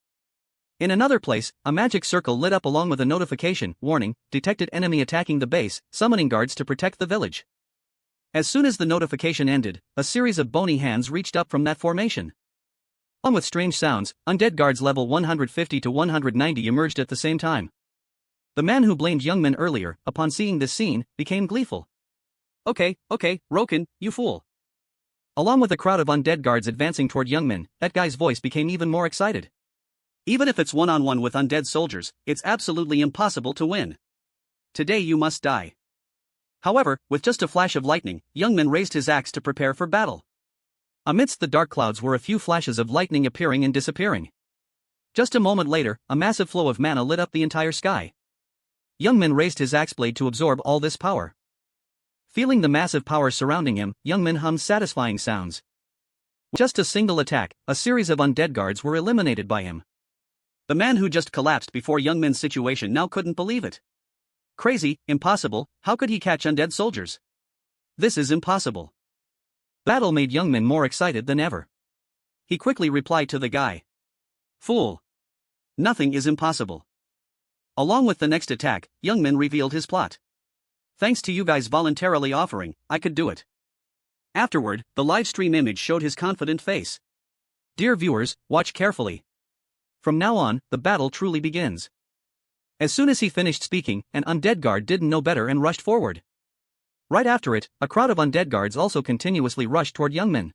In another place, a magic circle lit up along with a notification, warning, detected enemy attacking the base, summoning guards to protect the village. As soon as the notification ended, a series of bony hands reached up from that formation. Along with strange sounds, undead guards level 150 to 190 emerged at the same time. The man who blamed Youngmin earlier, upon seeing this scene, became gleeful. Okay, Roken, you fool. Along with a crowd of undead guards advancing toward Youngmin, that guy's voice became even more excited. Even if it's one-on-one with undead soldiers, it's absolutely impossible to win. Today you must die. However, with just a flash of lightning, Youngmin raised his axe to prepare for battle. Amidst the dark clouds were a few flashes of lightning appearing and disappearing. Just a moment later, a massive flow of mana lit up the entire sky. Youngmin raised his axe blade to absorb all this power. Feeling the massive power surrounding him, Youngmin hummed satisfying sounds. With just a single attack, a series of undead guards were eliminated by him. The man who just collapsed before Youngmin's situation now couldn't believe it. Crazy, impossible, how could he catch undead soldiers? This is impossible. The battle made Youngmin more excited than ever. He quickly replied to the guy. Fool. Nothing is impossible. Along with the next attack, Youngmin revealed his plot. Thanks to you guys voluntarily offering, I could do it. Afterward, the livestream image showed his confident face. Dear viewers, watch carefully. From now on, the battle truly begins. As soon as he finished speaking, an undead guard didn't know better and rushed forward. Right after it, a crowd of undead guards also continuously rushed toward Youngmin.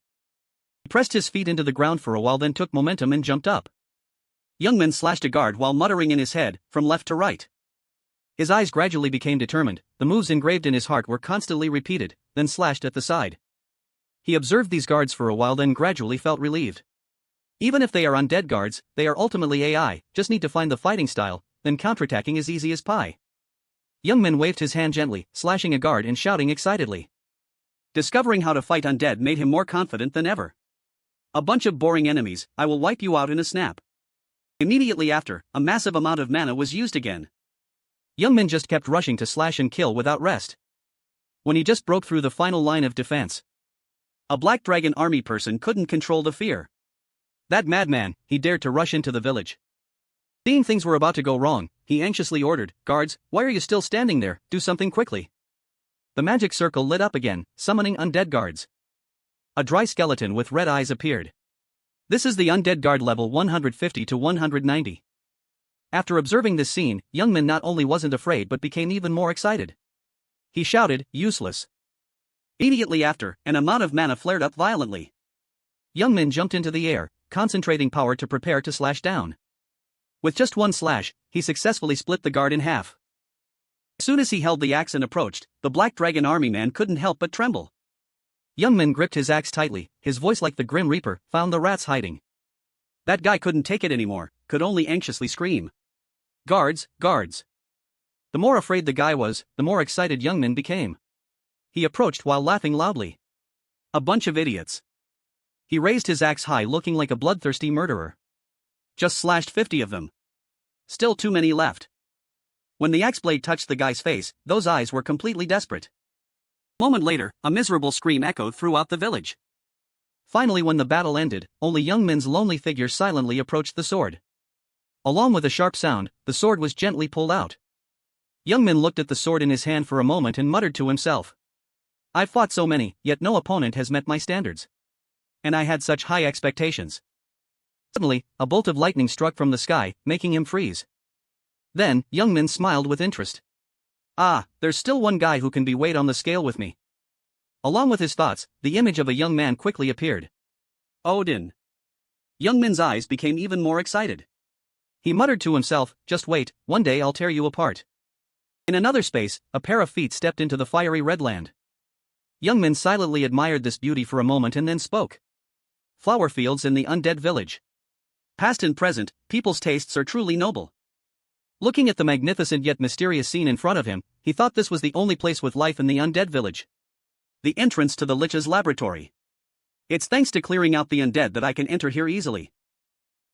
He pressed his feet into the ground for a while, then took momentum and jumped up. Youngmin slashed a guard while muttering in his head, from left to right. His eyes gradually became determined, the moves engraved in his heart were constantly repeated, then slashed at the side. He observed these guards for a while, then gradually felt relieved. Even if they are undead guards, they are ultimately AI, just need to find the fighting style, then counterattacking is easy as pie. Youngmin waved his hand gently, slashing a guard and shouting excitedly. Discovering how to fight undead made him more confident than ever. A bunch of boring enemies, I will wipe you out in a snap. Immediately after, a massive amount of mana was used again. Youngmin just kept rushing to slash and kill without rest. When he just broke through the final line of defense, a black dragon army person couldn't control the fear. That madman, he dared to rush into the village. Seeing things were about to go wrong, he anxiously ordered, "Guards, why are you still standing there? Do something quickly." The magic circle lit up again, summoning undead guards. A dry skeleton with red eyes appeared. This is the undead guard level 150 to 190. After observing this scene, Youngmin not only wasn't afraid but became even more excited. He shouted, "Useless." Immediately after, an amount of mana flared up violently. Youngmin jumped into the air, concentrating power to prepare to slash down. With just one slash, he successfully split the guard in half. As soon as he held the axe and approached, the black dragon army man couldn't help but tremble. Youngmin gripped his axe tightly, his voice like the Grim Reaper, found the rats hiding. That guy couldn't take it anymore, could only anxiously scream. "Guards, guards." The more afraid the guy was, the more excited Youngmin became. He approached while laughing loudly. A bunch of idiots. He raised his axe high, looking like a bloodthirsty murderer. Just slashed 50 of them. Still too many left. When the axe blade touched the guy's face, those eyes were completely desperate. A moment later, a miserable scream echoed throughout the village. Finally, when the battle ended, only Youngmin's lonely figure silently approached the sword. Along with a sharp sound, the sword was gently pulled out. Youngmin looked at the sword in his hand for a moment and muttered to himself. "I've fought so many, yet no opponent has met my standards. And I had such high expectations." Suddenly, a bolt of lightning struck from the sky, making him freeze. Then, Youngmin smiled with interest. "Ah, there's still one guy who can be weighed on the scale with me." Along with his thoughts, the image of a young man quickly appeared. Odin. Youngmin's eyes became even more excited. He muttered to himself, "Just wait, one day I'll tear you apart." In another space, a pair of feet stepped into the fiery red land. Youngmin silently admired this beauty for a moment and then spoke. Flower fields in the undead village. Past and present, people's tastes are truly noble. Looking at the magnificent yet mysterious scene in front of him, he thought this was the only place with life in the undead village. The entrance to the Lich's laboratory. It's thanks to clearing out the undead that I can enter here easily.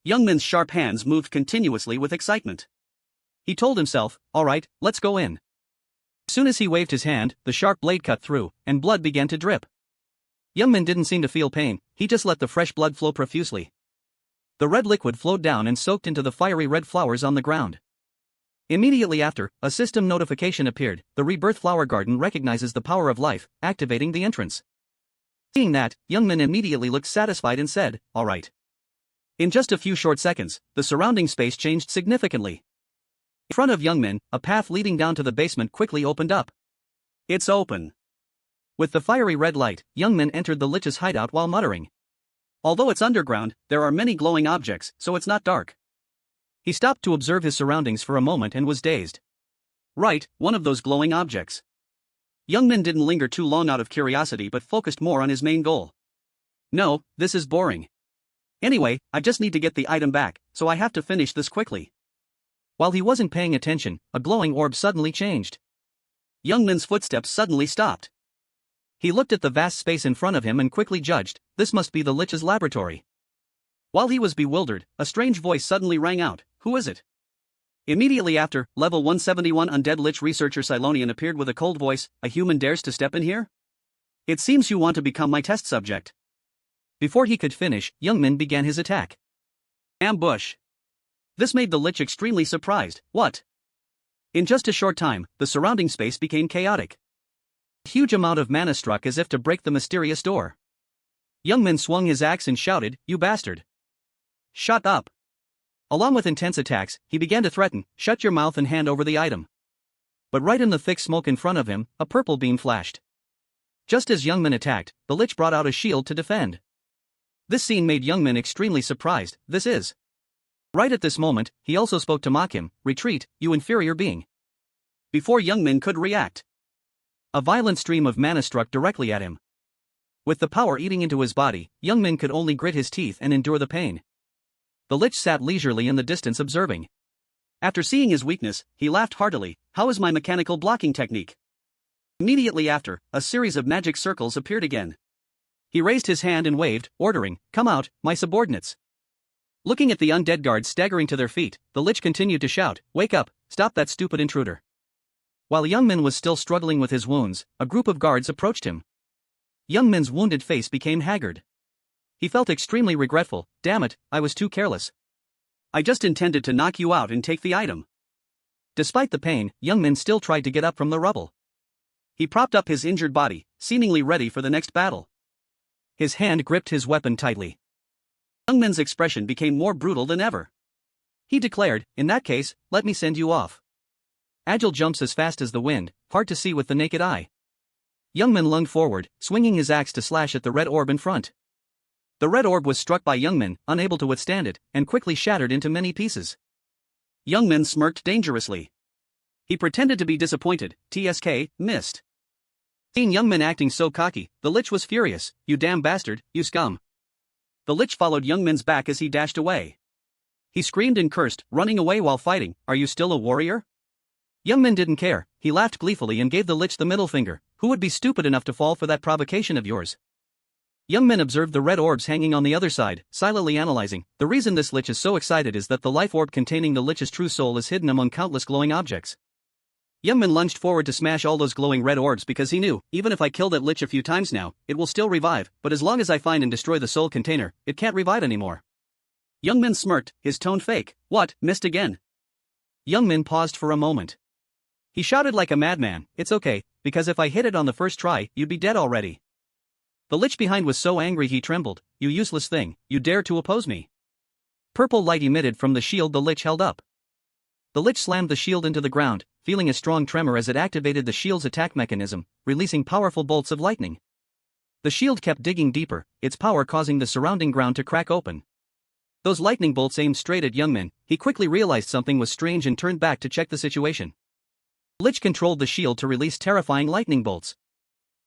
Youngmin's sharp hands moved continuously with excitement. He told himself, "Alright, let's go in." As soon as he waved his hand, the sharp blade cut through, and blood began to drip. Youngmin didn't seem to feel pain, he just let the fresh blood flow profusely. The red liquid flowed down and soaked into the fiery red flowers on the ground. Immediately after, a system notification appeared. The Rebirth Flower Garden recognizes the power of life, activating the entrance. Seeing that, Youngmin immediately looked satisfied and said, "Alright." In just a few short seconds, the surrounding space changed significantly. In front of Youngmin, a path leading down to the basement quickly opened up. "It's open." With the fiery red light, Youngmin entered the Lich's hideout while muttering. Although it's underground, there are many glowing objects, so it's not dark. He stopped to observe his surroundings for a moment and was dazed. Right, one of those glowing objects. Youngmin didn't linger too long out of curiosity but focused more on his main goal. "No, this is boring. Anyway, I just need to get the item back, so I have to finish this quickly." While he wasn't paying attention, a glowing orb suddenly changed. Youngmin's footsteps suddenly stopped. He looked at the vast space in front of him and quickly judged, this must be the Lich's laboratory. While he was bewildered, a strange voice suddenly rang out, who is it? Immediately after, level 171 undead Lich researcher Cylonian appeared with a cold voice, a human dares to step in here? It seems you want to become my test subject. Before he could finish, Youngmin began his attack. Ambush. This made the Lich extremely surprised. What? In just a short time, the surrounding space became chaotic. A huge amount of mana struck as if to break the mysterious door. Youngmin swung his axe and shouted, you bastard. Shut up. Along with intense attacks, he began to threaten, shut your mouth and hand over the item. But right in the thick smoke in front of him, a purple beam flashed. Just as Youngmin attacked, the Lich brought out a shield to defend. This scene made Youngmin extremely surprised. This is. Right at this moment, he also spoke to mock him, retreat, you inferior being. Before Youngmin could react, a violent stream of mana struck directly at him. With the power eating into his body, Youngmin could only grit his teeth and endure the pain. The Lich sat leisurely in the distance observing. After seeing his weakness, he laughed heartily, how is my mechanical blocking technique? Immediately after, a series of magic circles appeared again. He raised his hand and waved, ordering, come out, my subordinates. Looking at the undead guards staggering to their feet, the Lich continued to shout, wake up, stop that stupid intruder. While Youngmin was still struggling with his wounds, a group of guards approached him. Youngmin's wounded face became haggard. He felt extremely regretful, damn it, I was too careless. I just intended to knock you out and take the item. Despite the pain, Youngmin still tried to get up from the rubble. He propped up his injured body, seemingly ready for the next battle. His hand gripped his weapon tightly. Youngmin's expression became more brutal than ever. He declared, in that case, let me send you off. Agile jumps as fast as the wind, hard to see with the naked eye. Youngmin lunged forward, swinging his axe to slash at the red orb in front. The red orb was struck by Youngmin, unable to withstand it, and quickly shattered into many pieces. Youngmin smirked dangerously. He pretended to be disappointed, TSK, missed. Seeing Youngmin acting so cocky, the Lich was furious, you damn bastard, you scum. The Lich followed Youngmin's back as he dashed away. He screamed and cursed, running away while fighting, are you still a warrior? Youngmin didn't care, he laughed gleefully and gave the Lich the middle finger, who would be stupid enough to fall for that provocation of yours? Youngmin observed the red orbs hanging on the other side, silently analyzing, the reason this Lich is so excited is that the life orb containing the Lich's true soul is hidden among countless glowing objects. Youngmin lunged forward to smash all those glowing red orbs because he knew, even if I kill that Lich a few times now, it will still revive, but as long as I find and destroy the soul container, it can't revive anymore. Youngmin smirked, his tone fake, what, missed again? Youngmin paused for a moment. He shouted like a madman, it's okay, because if I hit it on the first try, you'd be dead already. The Lich behind was so angry he trembled, you useless thing, you dare to oppose me. Purple light emitted from the shield the Lich held up. The Lich slammed the shield into the ground, feeling a strong tremor as it activated the shield's attack mechanism, releasing powerful bolts of lightning. The shield kept digging deeper, its power causing the surrounding ground to crack open. Those lightning bolts aimed straight at Youngmin, he quickly realized something was strange and turned back to check the situation. The Lich controlled the shield to release terrifying lightning bolts.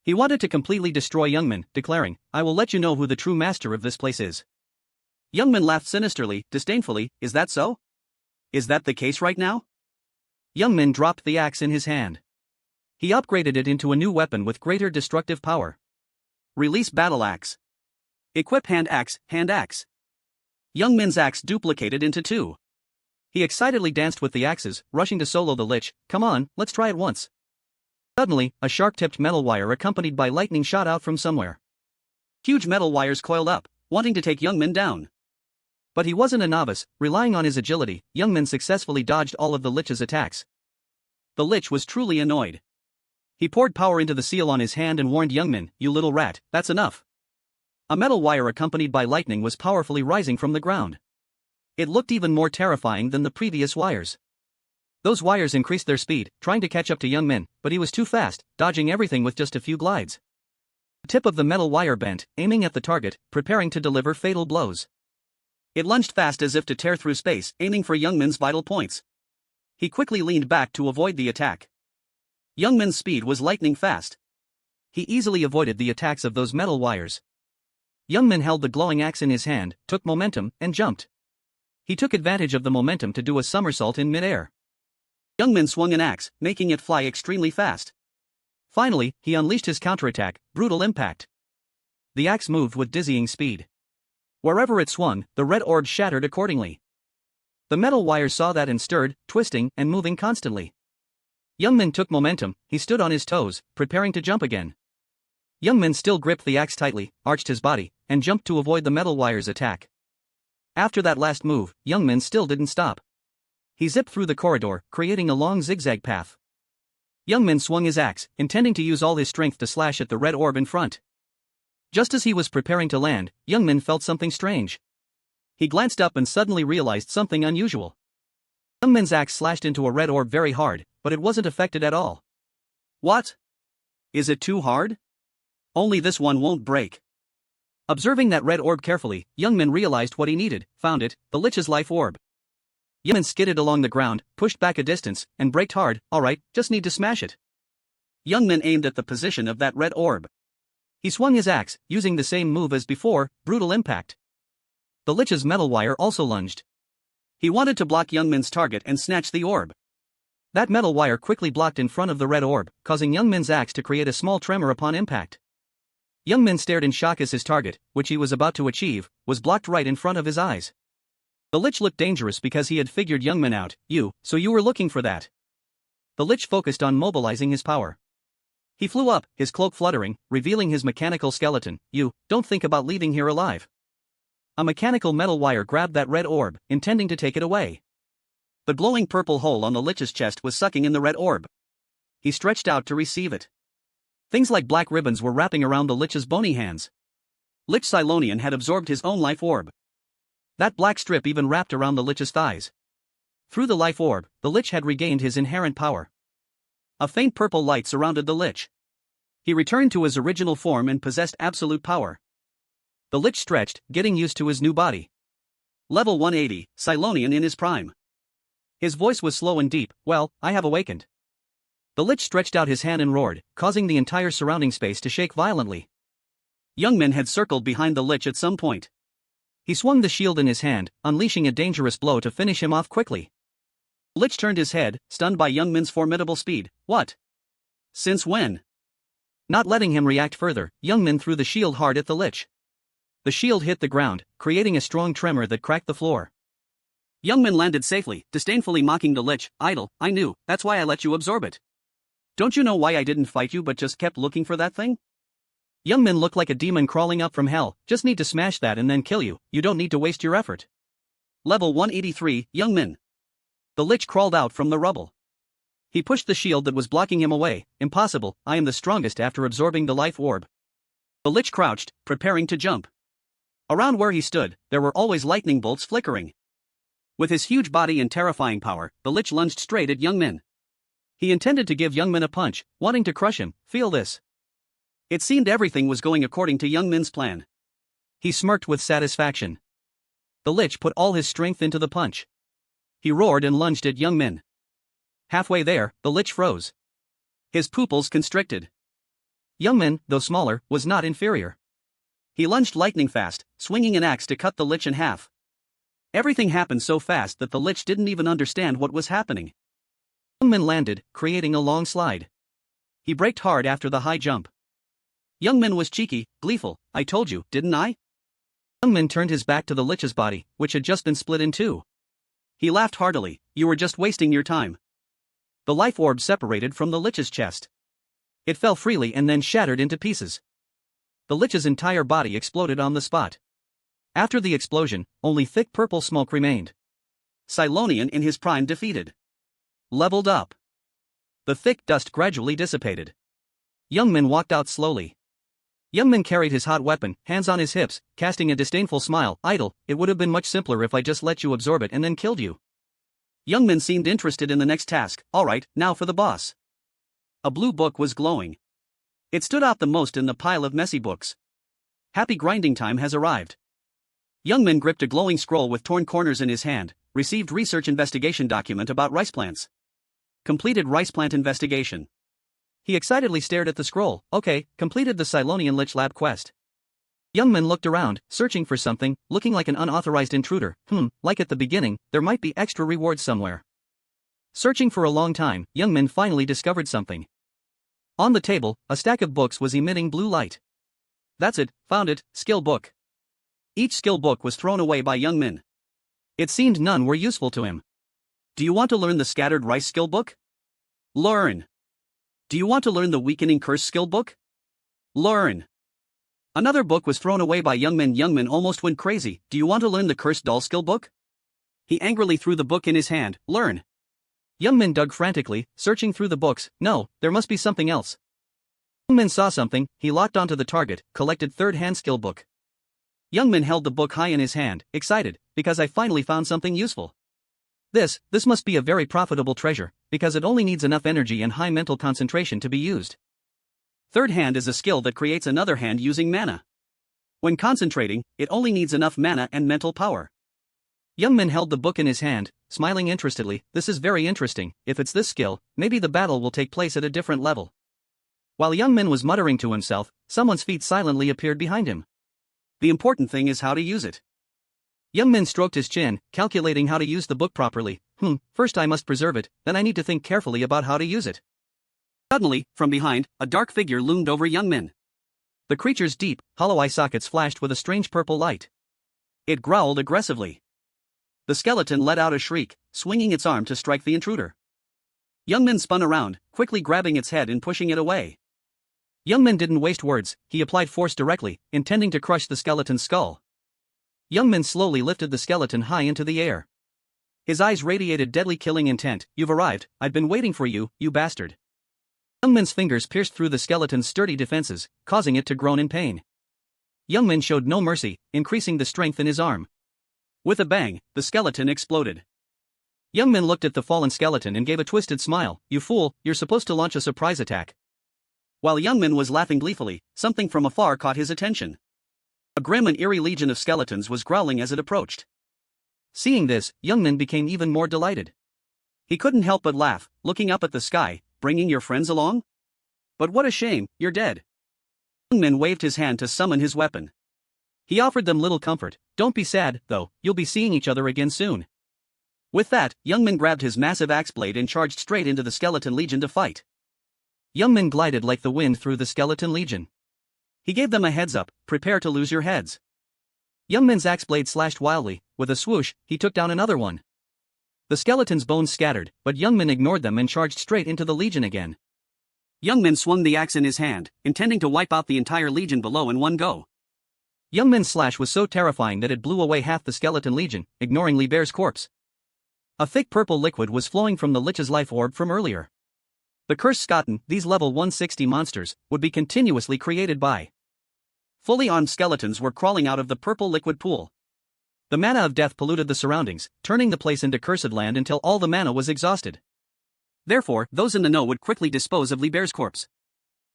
He wanted to completely destroy Youngmin, declaring, I will let you know who the true master of this place is. Youngmin laughed sinisterly, disdainfully, is that so? Is that the case right now? Youngmin dropped the axe in his hand. He upgraded it into a new weapon with greater destructive power. Release battle axe. Equip hand axe, hand axe. Youngmin's axe duplicated into two. He excitedly danced with the axes, rushing to solo the Lich, come on, let's try it once. Suddenly, a sharp-tipped metal wire accompanied by lightning shot out from somewhere. Huge metal wires coiled up, wanting to take Youngmin down. But he wasn't a novice, relying on his agility, Youngmin successfully dodged all of the Lich's attacks. The Lich was truly annoyed. He poured power into the seal on his hand and warned Youngmin, you little rat, that's enough. A metal wire accompanied by lightning was powerfully rising from the ground. It looked even more terrifying than the previous wires. Those wires increased their speed, trying to catch up to Youngmin, but he was too fast, dodging everything with just a few glides. The tip of the metal wire bent, aiming at the target, preparing to deliver fatal blows. It lunged fast as if to tear through space, aiming for Youngmin's vital points. He quickly leaned back to avoid the attack. Youngmin's speed was lightning fast. He easily avoided the attacks of those metal wires. Youngmin held the glowing axe in his hand, took momentum, and jumped. He took advantage of the momentum to do a somersault in midair. Youngmin swung an axe, making it fly extremely fast. Finally, he unleashed his counterattack, Brutal Impact. The axe moved with dizzying speed. Wherever it swung, the red orb shattered accordingly. The metal wires saw that and stirred, twisting and moving constantly. Youngmin took momentum, he stood on his toes, preparing to jump again. Youngmin still gripped the axe tightly, arched his body, and jumped to avoid the metal wire's attack. After that last move, Youngmin still didn't stop. He zipped through the corridor, creating a long zigzag path. Youngmin swung his axe, intending to use all his strength to slash at the red orb in front. Just as he was preparing to land, Youngmin felt something strange. He glanced up and suddenly realized something unusual. Youngmin's axe slashed into a red orb very hard, but it wasn't affected at all. What? Is it too hard? Only this one won't break. Observing that red orb carefully, Youngmin realized what he needed, found it, the Lich's life orb. Youngmin skidded along the ground, pushed back a distance, and braked hard. Alright, just need to smash it. Youngmin aimed at the position of that red orb. He swung his axe, using the same move as before, Brutal Impact. The Lich's metal wire also lunged. He wanted to block Youngmin's target and snatch the orb. That metal wire quickly blocked in front of the red orb, causing Youngmin's axe to create a small tremor upon impact. Youngmin stared in shock as his target, which he was about to achieve, was blocked right in front of his eyes. The Lich looked dangerous because he had figured Youngmin out. So you were looking for that. The Lich focused on mobilizing his power. He flew up, his cloak fluttering, revealing his mechanical skeleton. Don't think about leaving here alive. A mechanical metal wire grabbed that red orb, intending to take it away. The glowing purple hole on the Lich's chest was sucking in the red orb. He stretched out to receive it. Things like black ribbons were wrapping around the Lich's bony hands. Lich Cylonian had absorbed his own life orb. That black strip even wrapped around the Lich's thighs. Through the life orb, the Lich had regained his inherent power. A faint purple light surrounded the Lich. He returned to his original form and possessed absolute power. The Lich stretched, getting used to his new body. Level 180, Cylonian in his prime. His voice was slow and deep. Well, I have awakened. The Lich stretched out his hand and roared, causing the entire surrounding space to shake violently. Youngmin had circled behind the Lich at some point. He swung the shield in his hand, unleashing a dangerous blow to finish him off quickly. Lich turned his head, stunned by Youngmin's formidable speed. What? Since when? Not letting him react further, Youngmin threw the shield hard at the Lich. The shield hit the ground, creating a strong tremor that cracked the floor. Youngmin landed safely, disdainfully mocking the Lich. Idle, I knew, that's why I let you absorb it. Don't you know why I didn't fight you but just kept looking for that thing? Youngmin looked like a demon crawling up from hell. Just need to smash that and then kill you. You don't need to waste your effort. Level 183, Youngmin. The Lich crawled out from the rubble. He pushed the shield that was blocking him away. Impossible, I am the strongest after absorbing the life orb. The Lich crouched, preparing to jump. Around where he stood, there were always lightning bolts flickering. With his huge body and terrifying power, the Lich lunged straight at Youngmin. He intended to give Youngmin a punch, wanting to crush him. Feel this. It seemed everything was going according to Youngmin's plan. He smirked with satisfaction. The Lich put all his strength into the punch. He roared and lunged at Youngmin. Halfway there, the Lich froze. His pupils constricted. Youngmin, though smaller, was not inferior. He lunged lightning fast, swinging an axe to cut the Lich in half. Everything happened so fast that the Lich didn't even understand what was happening. Youngmin landed, creating a long slide. He braked hard after the high jump. Youngmin was cheeky, gleeful. I told you, didn't I? Youngmin turned his back to the Lich's body, which had just been split in two. He laughed heartily. You were just wasting your time. The life orb separated from the Lich's chest. It fell freely and then shattered into pieces. The Lich's entire body exploded on the spot. After the explosion, only thick purple smoke remained. Cylonian in his prime defeated. Leveled up. The thick dust gradually dissipated. Youngmin walked out slowly. Youngmin carried his hot weapon, hands on his hips, casting a disdainful smile. Idle, it would have been much simpler if I just let you absorb it and then killed you. Youngmin seemed interested in the next task. Alright, now for the boss. A blue book was glowing. It stood out the most in the pile of messy books. Happy grinding time has arrived. Youngmin gripped a glowing scroll with torn corners in his hand, received research investigation document about rice plants. Completed rice plant investigation. He excitedly stared at the scroll. Okay, completed the Cylonian Lich Lab quest. Youngmin looked around, searching for something, looking like an unauthorized intruder. Like at the beginning, there might be extra rewards somewhere. Searching for a long time, Youngmin finally discovered something. On the table, a stack of books was emitting blue light. That's it, found it, skill book. Each skill book was thrown away by Young Min. It seemed none were useful to him. Do you want to learn the Scattered Rice skill book? Learn. Do you want to learn the Weakening Curse skill book? Learn. Another book was thrown away by Young Min. Young Min almost went crazy. Do you want to learn the Cursed Doll skill book? He angrily threw the book in his hand. Learn. Young Min dug frantically, searching through the books. No, there must be something else. Young Min saw something. He locked onto the target, collected third hand skill book. Young Min held the book high in his hand, excited, because I finally found something useful. This must be a very profitable treasure, because it only needs enough energy and high mental concentration to be used. Third hand is a skill that creates another hand using mana. When concentrating, it only needs enough mana and mental power. Young Min held the book in his hand, smiling interestedly. This is very interesting. If it's this skill, maybe the battle will take place at a different level. While Young Min was muttering to himself, someone's feet silently appeared behind him. The important thing is how to use it. Young Min stroked his chin, calculating how to use the book properly. First I must preserve it, then I need to think carefully about how to use it. Suddenly, from behind, a dark figure loomed over Young Min. The creature's deep, hollow eye sockets flashed with a strange purple light. It growled aggressively. The skeleton let out a shriek, swinging its arm to strike the intruder. Young Min spun around, quickly grabbing its head and pushing it away. Young Min didn't waste words. He applied force directly, intending to crush the skeleton's skull. Young Min slowly lifted the skeleton high into the air. His eyes radiated deadly killing intent. You've arrived. I've been waiting for you, you bastard. Young Min's fingers pierced through the skeleton's sturdy defenses, causing it to groan in pain. Young Min showed no mercy, increasing the strength in his arm. With a bang, the skeleton exploded. Young Min looked at the fallen skeleton and gave a twisted smile. You fool, you're supposed to launch a surprise attack. While Young Min was laughing gleefully, something from afar caught his attention. A grim and eerie legion of skeletons was growling as it approached. Seeing this, Young Min became even more delighted. He couldn't help but laugh, looking up at the sky. Bringing your friends along? But what a shame, you're dead. Young Min waved his hand to summon his weapon. He offered them little comfort. Don't be sad, though, you'll be seeing each other again soon. With that, Young Min grabbed his massive axe blade and charged straight into the skeleton legion to fight. Young Min glided like the wind through the skeleton legion. He gave them a heads up, prepare to lose your heads. Young Min's axe blade slashed wildly. With a swoosh, he took down another one. The skeleton's bones scattered, but Young Min ignored them and charged straight into the legion again. Young Min swung the axe in his hand, intending to wipe out the entire legion below in one go. Young Min's slash was so terrifying that it blew away half the skeleton legion, ignoring Li Bear's corpse. A thick purple liquid was flowing from the Lich's life orb from earlier. The cursed Skotten, these level 160 monsters, would be continuously created by. Fully armed skeletons were crawling out of the purple liquid pool. The mana of death polluted the surroundings, turning the place into cursed land until all the mana was exhausted. Therefore, those in the know would quickly dispose of Li Bear's corpse.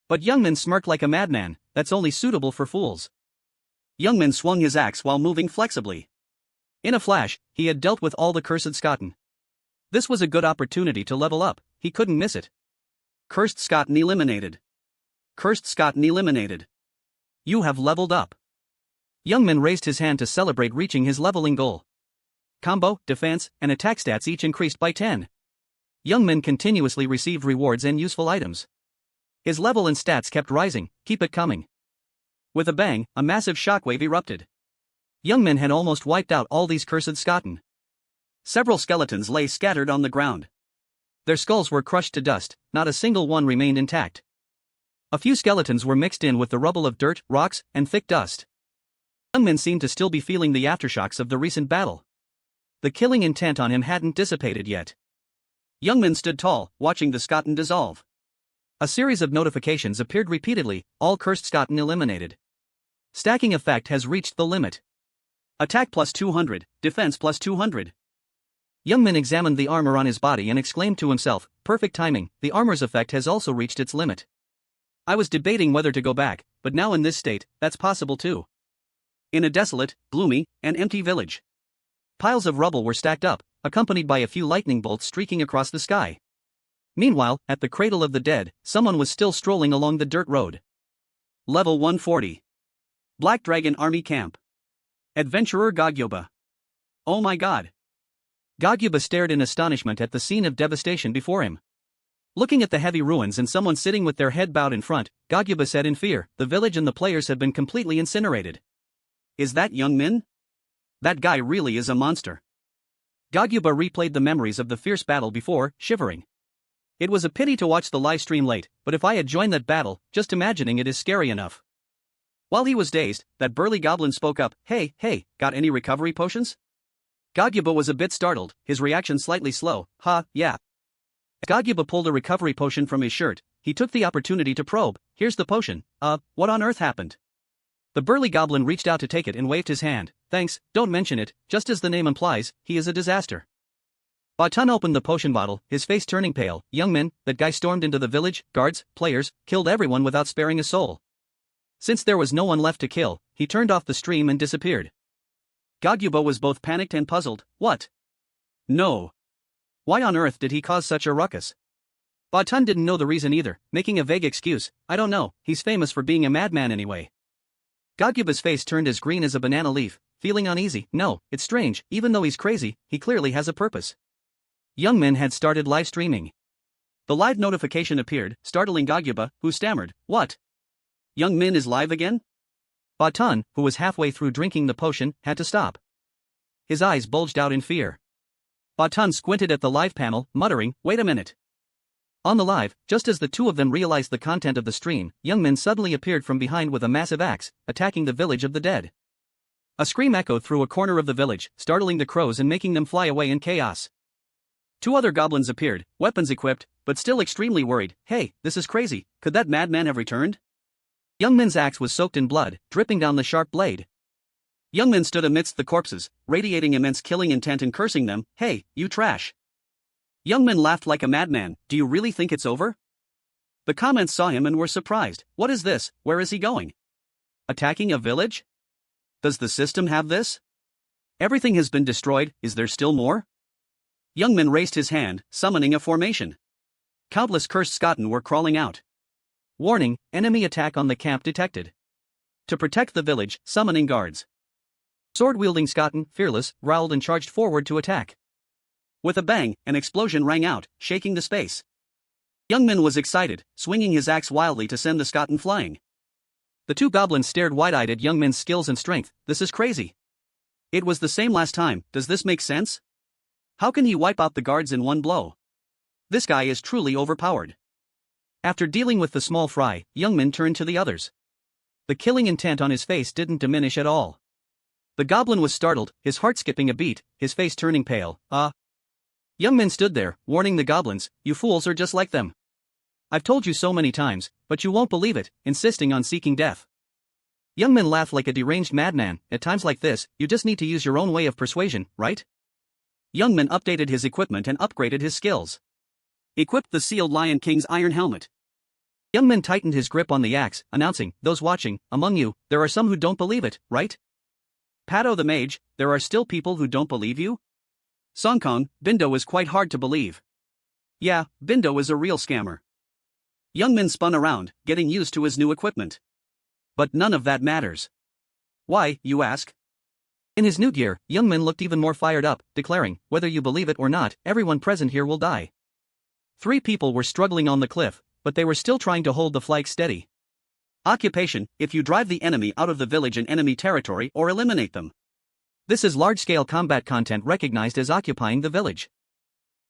But Young Min smirked like a madman. That's only suitable for fools. Young Min swung his axe while moving flexibly. In a flash, he had dealt with all the cursed Skotten. This was a good opportunity to level up. He couldn't miss it. Cursed Skotten eliminated. Cursed Skotten eliminated. You have leveled up. Young Min raised his hand to celebrate reaching his leveling goal. Combo, defense, and attack stats each increased by 10. Young Min continuously received rewards and useful items. His level and stats kept rising. Keep it coming. With a bang, a massive shockwave erupted. Young Min had almost wiped out all these cursed Skotten. Several skeletons lay scattered on the ground. Their skulls were crushed to dust, not a single one remained intact. A few skeletons were mixed in with the rubble of dirt, rocks, and thick dust. Young Min seemed to still be feeling the aftershocks of the recent battle. The killing intent on him hadn't dissipated yet. Young Min stood tall, watching the Skotten dissolve. A series of notifications appeared repeatedly, all cursed Skotten eliminated. Stacking effect has reached the limit. Attack plus 200, defense plus 200. Young Min examined the armor on his body and exclaimed to himself, perfect timing, the armor's effect has also reached its limit. I was debating whether to go back, but now in this state, that's possible too. In a desolate, gloomy, and empty village. Piles of rubble were stacked up, accompanied by a few lightning bolts streaking across the sky. Meanwhile, at the cradle of the dead, someone was still strolling along the dirt road. Level 140. Black Dragon Army Camp. Adventurer Gogyoba. Oh my god. Gogyoba stared in astonishment at the scene of devastation before him. Looking at the heavy ruins and someone sitting with their head bowed in front, Gagyoba said in fear, the village and the players have been completely incinerated. Is that young Min? That guy really is a monster. Gagyoba replayed the memories of the fierce battle before, shivering. It was a pity to watch the live stream late, but if I had joined that battle, just imagining it is scary enough. While he was dazed, that burly goblin spoke up, hey, got any recovery potions? Gagyoba was a bit startled, his reaction slightly slow, yeah. Gagyoba pulled a recovery potion from his shirt, he took the opportunity to probe, here's the potion, what on earth happened? The burly goblin reached out to take it and waved his hand, thanks, don't mention it, just as the name implies, he is a disaster. Batan opened the potion bottle, his face turning pale, young Min, that guy stormed into the village, guards, players, killed everyone without sparing a soul. Since there was no one left to kill, he turned off the stream and disappeared. Gagyoba was both panicked and puzzled, what? No. Why on earth did he cause such a ruckus? Batan didn't know the reason either, making a vague excuse, I don't know, he's famous for being a madman anyway. Gagyoba's face turned as green as a banana leaf, feeling uneasy, no, it's strange, even though he's crazy, he clearly has a purpose. Young Min had started live streaming. The live notification appeared, startling Gagyoba, who stammered, what? Young Min is live again? Batan, who was halfway through drinking the potion, had to stop. His eyes bulged out in fear. Batan squinted at the live panel, muttering, wait a minute. On the live, just as the two of them realized the content of the stream, young Min suddenly appeared from behind with a massive axe, attacking the village of the dead. A scream echoed through a corner of the village, startling the crows and making them fly away in chaos. Two other goblins appeared, weapons equipped, but still extremely worried, hey, this is crazy, could that madman have returned? Young Min's axe was soaked in blood, dripping down the sharp blade. Young Min stood amidst the corpses, radiating immense killing intent and cursing them, hey, you trash. Young Min laughed like a madman, do you really think it's over? The comments saw him and were surprised, what is this, where is he going? Attacking a village? Does the system have this? Everything has been destroyed, is there still more? Young Min raised his hand, summoning a formation. Countless cursed Skotten were crawling out. Warning, enemy attack on the camp detected. To protect the village, summoning guards. Sword-wielding Skotten, fearless, growled and charged forward to attack. With a bang, an explosion rang out, shaking the space. Young Min was excited, swinging his axe wildly to send the Skotten flying. The two goblins stared wide-eyed at Young Min's skills and strength, this is crazy. It was the same last time, does this make sense? How can he wipe out the guards in one blow? This guy is truly overpowered. After dealing with the small fry, Young Min turned to the others. The killing intent on his face didn't diminish at all. The goblin was startled, his heart skipping a beat, his face turning pale, Young Min stood there, warning the goblins, you fools are just like them. I've told you so many times, but you won't believe it, insisting on seeking death. Young Min laughed like a deranged madman, at times like this, you just need to use your own way of persuasion, right? Young Min updated his equipment and upgraded his skills. Equipped the sealed Lion King's iron helmet. Young Min tightened his grip on the axe, announcing, those watching, among you, there are some who don't believe it, right? Pato the mage, there are still people who don't believe you? Songkong, Bindo is quite hard to believe. Yeah, Bindo is a real scammer. Young Min spun around, getting used to his new equipment. But none of that matters. Why, you ask? In his new gear, Young Min looked even more fired up, declaring, whether you believe it or not, everyone present here will die. 3 people were struggling on the cliff, but they were still trying to hold the flight steady. Occupation, if you drive the enemy out of the village and enemy territory or eliminate them. This is large-scale combat content recognized as occupying the village.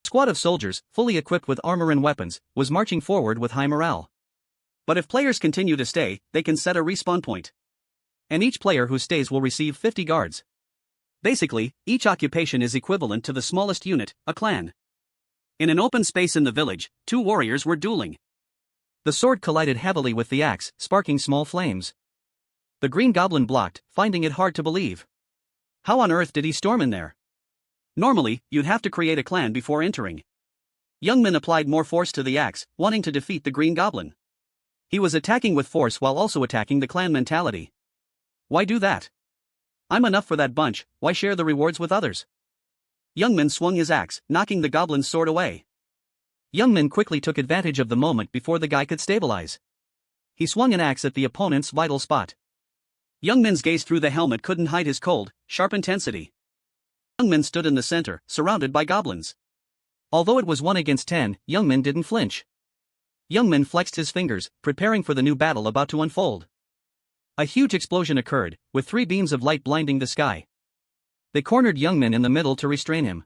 A squad of soldiers, fully equipped with armor and weapons, was marching forward with high morale. But if players continue to stay, they can set a respawn point. And each player who stays will receive 50 guards. Basically, each occupation is equivalent to the smallest unit, a clan. In an open space in the village, 2 warriors were dueling. The sword collided heavily with the axe, sparking small flames. The green goblin blocked, finding it hard to believe. How on earth did he storm in there? Normally, you'd have to create a clan before entering. Young Min applied more force to the axe, wanting to defeat the green goblin. He was attacking with force while also attacking the clan mentality. Why do that? I'm enough for that bunch, why share the rewards with others? Young Min swung his axe, knocking the goblin's sword away. Young Min quickly took advantage of the moment before the guy could stabilize. He swung an axe at the opponent's vital spot. Young Min's gaze through the helmet couldn't hide his cold, sharp intensity. Young Min stood in the center, surrounded by goblins. Although it was 1 against 10, Young Min didn't flinch. Youngmin flexed his fingers, preparing for the new battle about to unfold. A huge explosion occurred, with 3 beams of light blinding the sky. They cornered Youngmin in the middle to restrain him.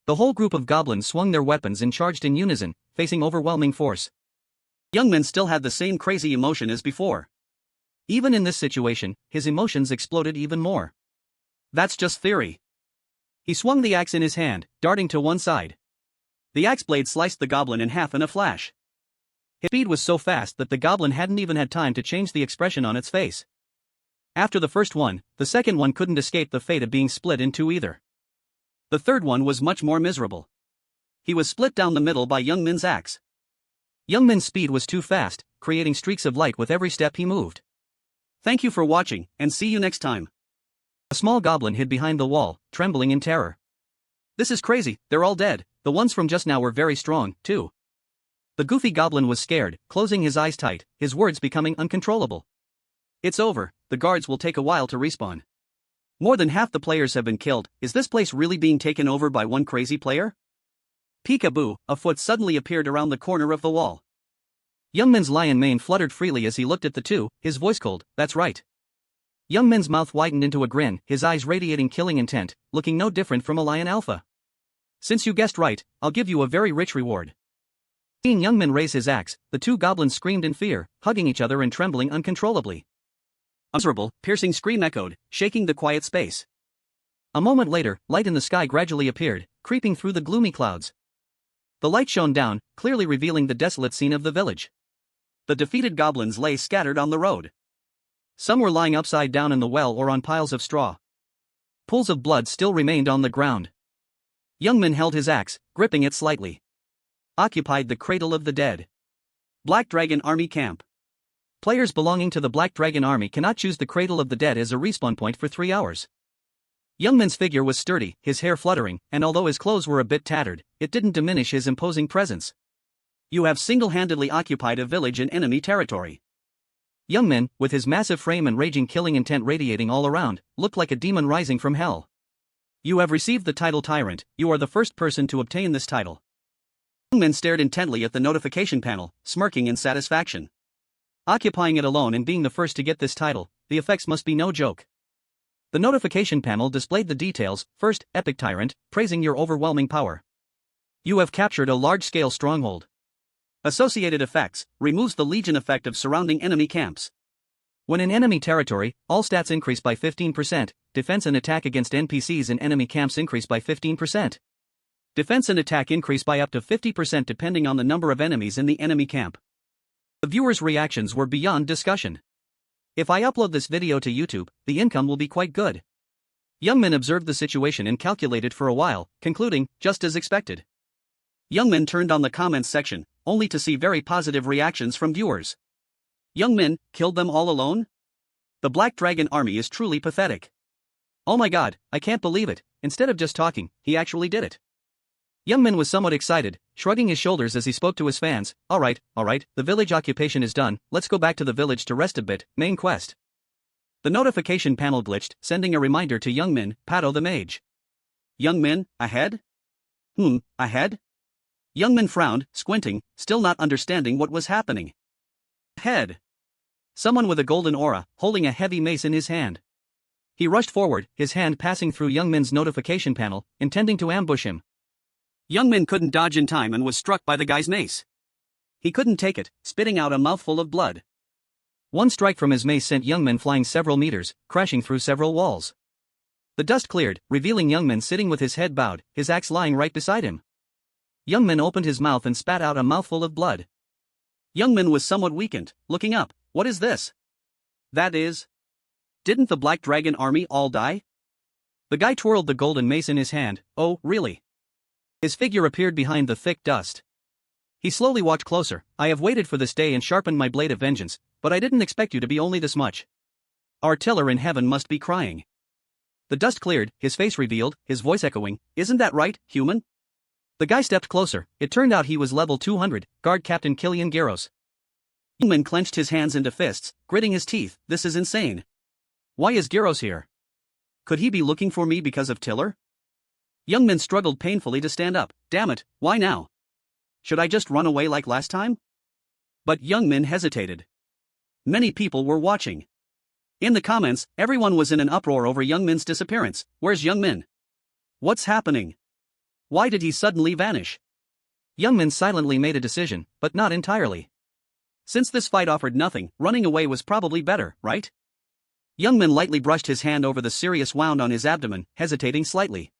The whole group of goblins swung their weapons and charged in unison, facing overwhelming force. Youngmin still had the same crazy emotion as before. Even in this situation, his emotions exploded even more. That's just theory. He swung the axe in his hand, darting to one side. The axe blade sliced the goblin in half in a flash. His speed was so fast that the goblin hadn't even had time to change the expression on its face. After the first one, the second one couldn't escape the fate of being split in two either. The third one was much more miserable. He was split down the middle by Youngmin's axe. Youngmin's speed was too fast, creating streaks of light with every step he moved. Thank you for watching, and see you next time. A small goblin hid behind the wall, trembling in terror. This is crazy, they're all dead. The ones from just now were very strong, too. The goofy goblin was scared, closing his eyes tight, his words becoming uncontrollable. It's over, the guards will take a while to respawn. More than half the players have been killed. Is this place really being taken over by one crazy player? Peekaboo, a foot suddenly appeared around the corner of the wall. Youngmin's lion mane fluttered freely as he looked at the two, his voice cold, that's right. Youngmin's mouth widened into a grin, his eyes radiating killing intent, looking no different from a lion alpha. Since you guessed right, I'll give you a very rich reward. Seeing Youngmin raise his axe, the two goblins screamed in fear, hugging each other and trembling uncontrollably. A miserable, piercing scream echoed, shaking the quiet space. A moment later, light in the sky gradually appeared, creeping through the gloomy clouds. The light shone down, clearly revealing the desolate scene of the village. The defeated goblins lay scattered on the road. Some were lying upside down in the well or on piles of straw. Pools of blood still remained on the ground. Youngmin held his axe, gripping it slightly. Occupied the cradle of the dead. Black Dragon Army Camp. Players belonging to the Black Dragon Army cannot choose the cradle of the dead as a respawn point for 3 hours. Youngmin's figure was sturdy, his hair fluttering, and although his clothes were a bit tattered, it didn't diminish his imposing presence. You have single-handedly occupied a village in enemy territory. Youngmin, with his massive frame and raging killing intent radiating all around, looked like a demon rising from hell. You have received the title Tyrant. You are the first person to obtain this title. Youngmin stared intently at the notification panel, smirking in satisfaction. Occupying it alone and being the first to get this title, the effects must be no joke. The notification panel displayed the details. First, Epic Tyrant, praising your overwhelming power. You have captured a large-scale stronghold. Associated effects, removes the legion effect of surrounding enemy camps. When in enemy territory, all stats increase by 15%, defense and attack against NPCs in enemy camps increase by 15%. Defense and attack increase by up to 50% depending on the number of enemies in the enemy camp. The viewers' reactions were beyond discussion. If I upload this video to YouTube, the income will be quite good. Youngmin observed the situation and calculated for a while, concluding, just as expected. Youngmin turned on the comments section, only to see very positive reactions from viewers. Youngmin killed them all alone? The Black Dragon Army is truly pathetic. Oh my god, I can't believe it, instead of just talking, he actually did it. Youngmin was somewhat excited, shrugging his shoulders as he spoke to his fans. Alright, the village occupation is done, let's go back to the village to rest a bit, main quest. The notification panel glitched, sending a reminder to Youngmin, Pato the mage. Youngmin, ahead? Ahead? Youngmin frowned, squinting, still not understanding what was happening. Ahead. Someone with a golden aura, holding a heavy mace in his hand. He rushed forward, his hand passing through Youngmin's notification panel, intending to ambush him. Youngmin couldn't dodge in time and was struck by the guy's mace. He couldn't take it, spitting out a mouthful of blood. One strike from his mace sent Youngmin flying several meters, crashing through several walls. The dust cleared, revealing Youngmin sitting with his head bowed, his axe lying right beside him. Youngmin opened his mouth and spat out a mouthful of blood. Youngmin was somewhat weakened, looking up. What is this? That is... Didn't the Black Dragon Army all die? The guy twirled the golden mace in his hand. Oh, really? His figure appeared behind the thick dust. He slowly walked closer. I have waited for this day and sharpened my blade of vengeance, but I didn't expect you to be only this much. Our tiller in heaven must be crying. The dust cleared, his face revealed, his voice echoing, isn't that right, human? The guy stepped closer. It turned out he was level 200, Guard Captain Killian Garros. Youngmin clenched his hands into fists, gritting his teeth. This is insane. Why is Garros here? Could he be looking for me because of Tiller? Youngmin struggled painfully to stand up. Damn it, why now? Should I just run away like last time? But Youngmin hesitated. Many people were watching. In the comments, everyone was in an uproar over Youngmin's disappearance. Where's Youngmin? What's happening? Why did he suddenly vanish? Youngmin silently made a decision, but not entirely. Since this fight offered nothing, running away was probably better, right? Youngmin lightly brushed his hand over the serious wound on his abdomen, hesitating slightly.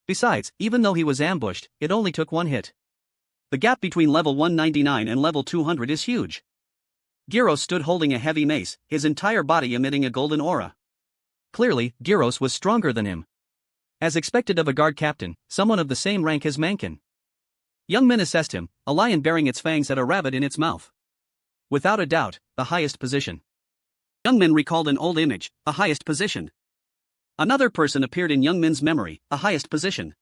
Besides, even though he was ambushed, it only took one hit. The gap between level 199 and level 200 is huge. Gyros stood holding a heavy mace, his entire body emitting a golden aura. Clearly, Gyros was stronger than him. As expected of a guard captain, someone of the same rank as Mankin. Youngmin assessed him, a lion bearing its fangs at a rabbit in its mouth. Without a doubt, the highest position. Youngmin recalled an old image, a highest position. Another person appeared in Youngmin's memory, a highest position. In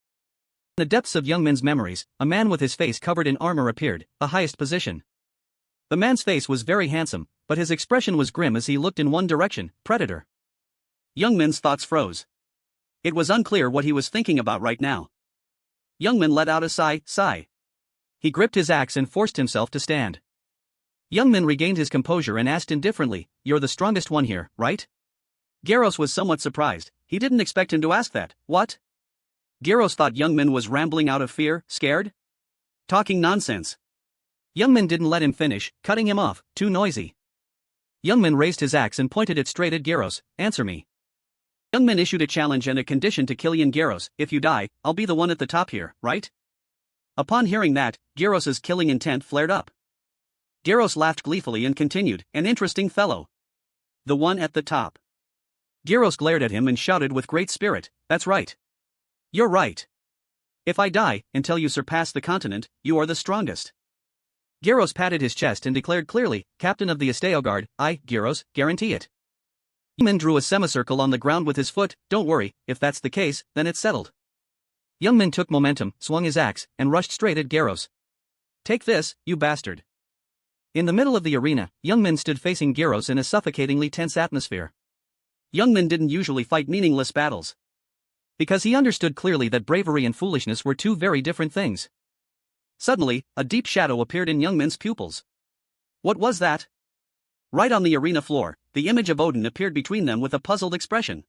the depths of Youngmin's memories, a man with his face covered in armor appeared, a highest position. The man's face was very handsome, but his expression was grim as he looked in one direction, predator. Youngmin's thoughts froze. It was unclear what he was thinking about right now. Youngmin let out a sigh. He gripped his axe and forced himself to stand. Youngmin regained his composure and asked indifferently, "You're the strongest one here, right?" Gyros was somewhat surprised. He didn't expect him to ask that. What? Gyros thought Youngmin was rambling out of fear, scared? Talking nonsense. Youngmin didn't let him finish, cutting him off, too noisy. Youngmin raised his axe and pointed it straight at Gyros. "Answer me." Youngmin issued a challenge and a condition to kill Gyros. "If you die, I'll be the one at the top here, right?" Upon hearing that, Gyros's killing intent flared up. Gyros laughed gleefully and continued, "An interesting fellow. The one at the top." Gyros glared at him and shouted with great spirit, "That's right. You're right. If I die, until you surpass the continent, you are the strongest." Gyros patted his chest and declared clearly, "Captain of the Esteo Guard, I, Gyros, guarantee it." Youngmin drew a semicircle on the ground with his foot. "Don't worry, if that's the case, then it's settled." Youngmin took momentum, swung his axe, and rushed straight at Gyros. "Take this, you bastard." In the middle of the arena, Youngmin stood facing Gyros in a suffocatingly tense atmosphere. Youngmin didn't usually fight meaningless battles. Because he understood clearly that bravery and foolishness were two very different things. Suddenly, a deep shadow appeared in Youngmin's pupils. What was that? Right on the arena floor, the image of Odin appeared between them with a puzzled expression.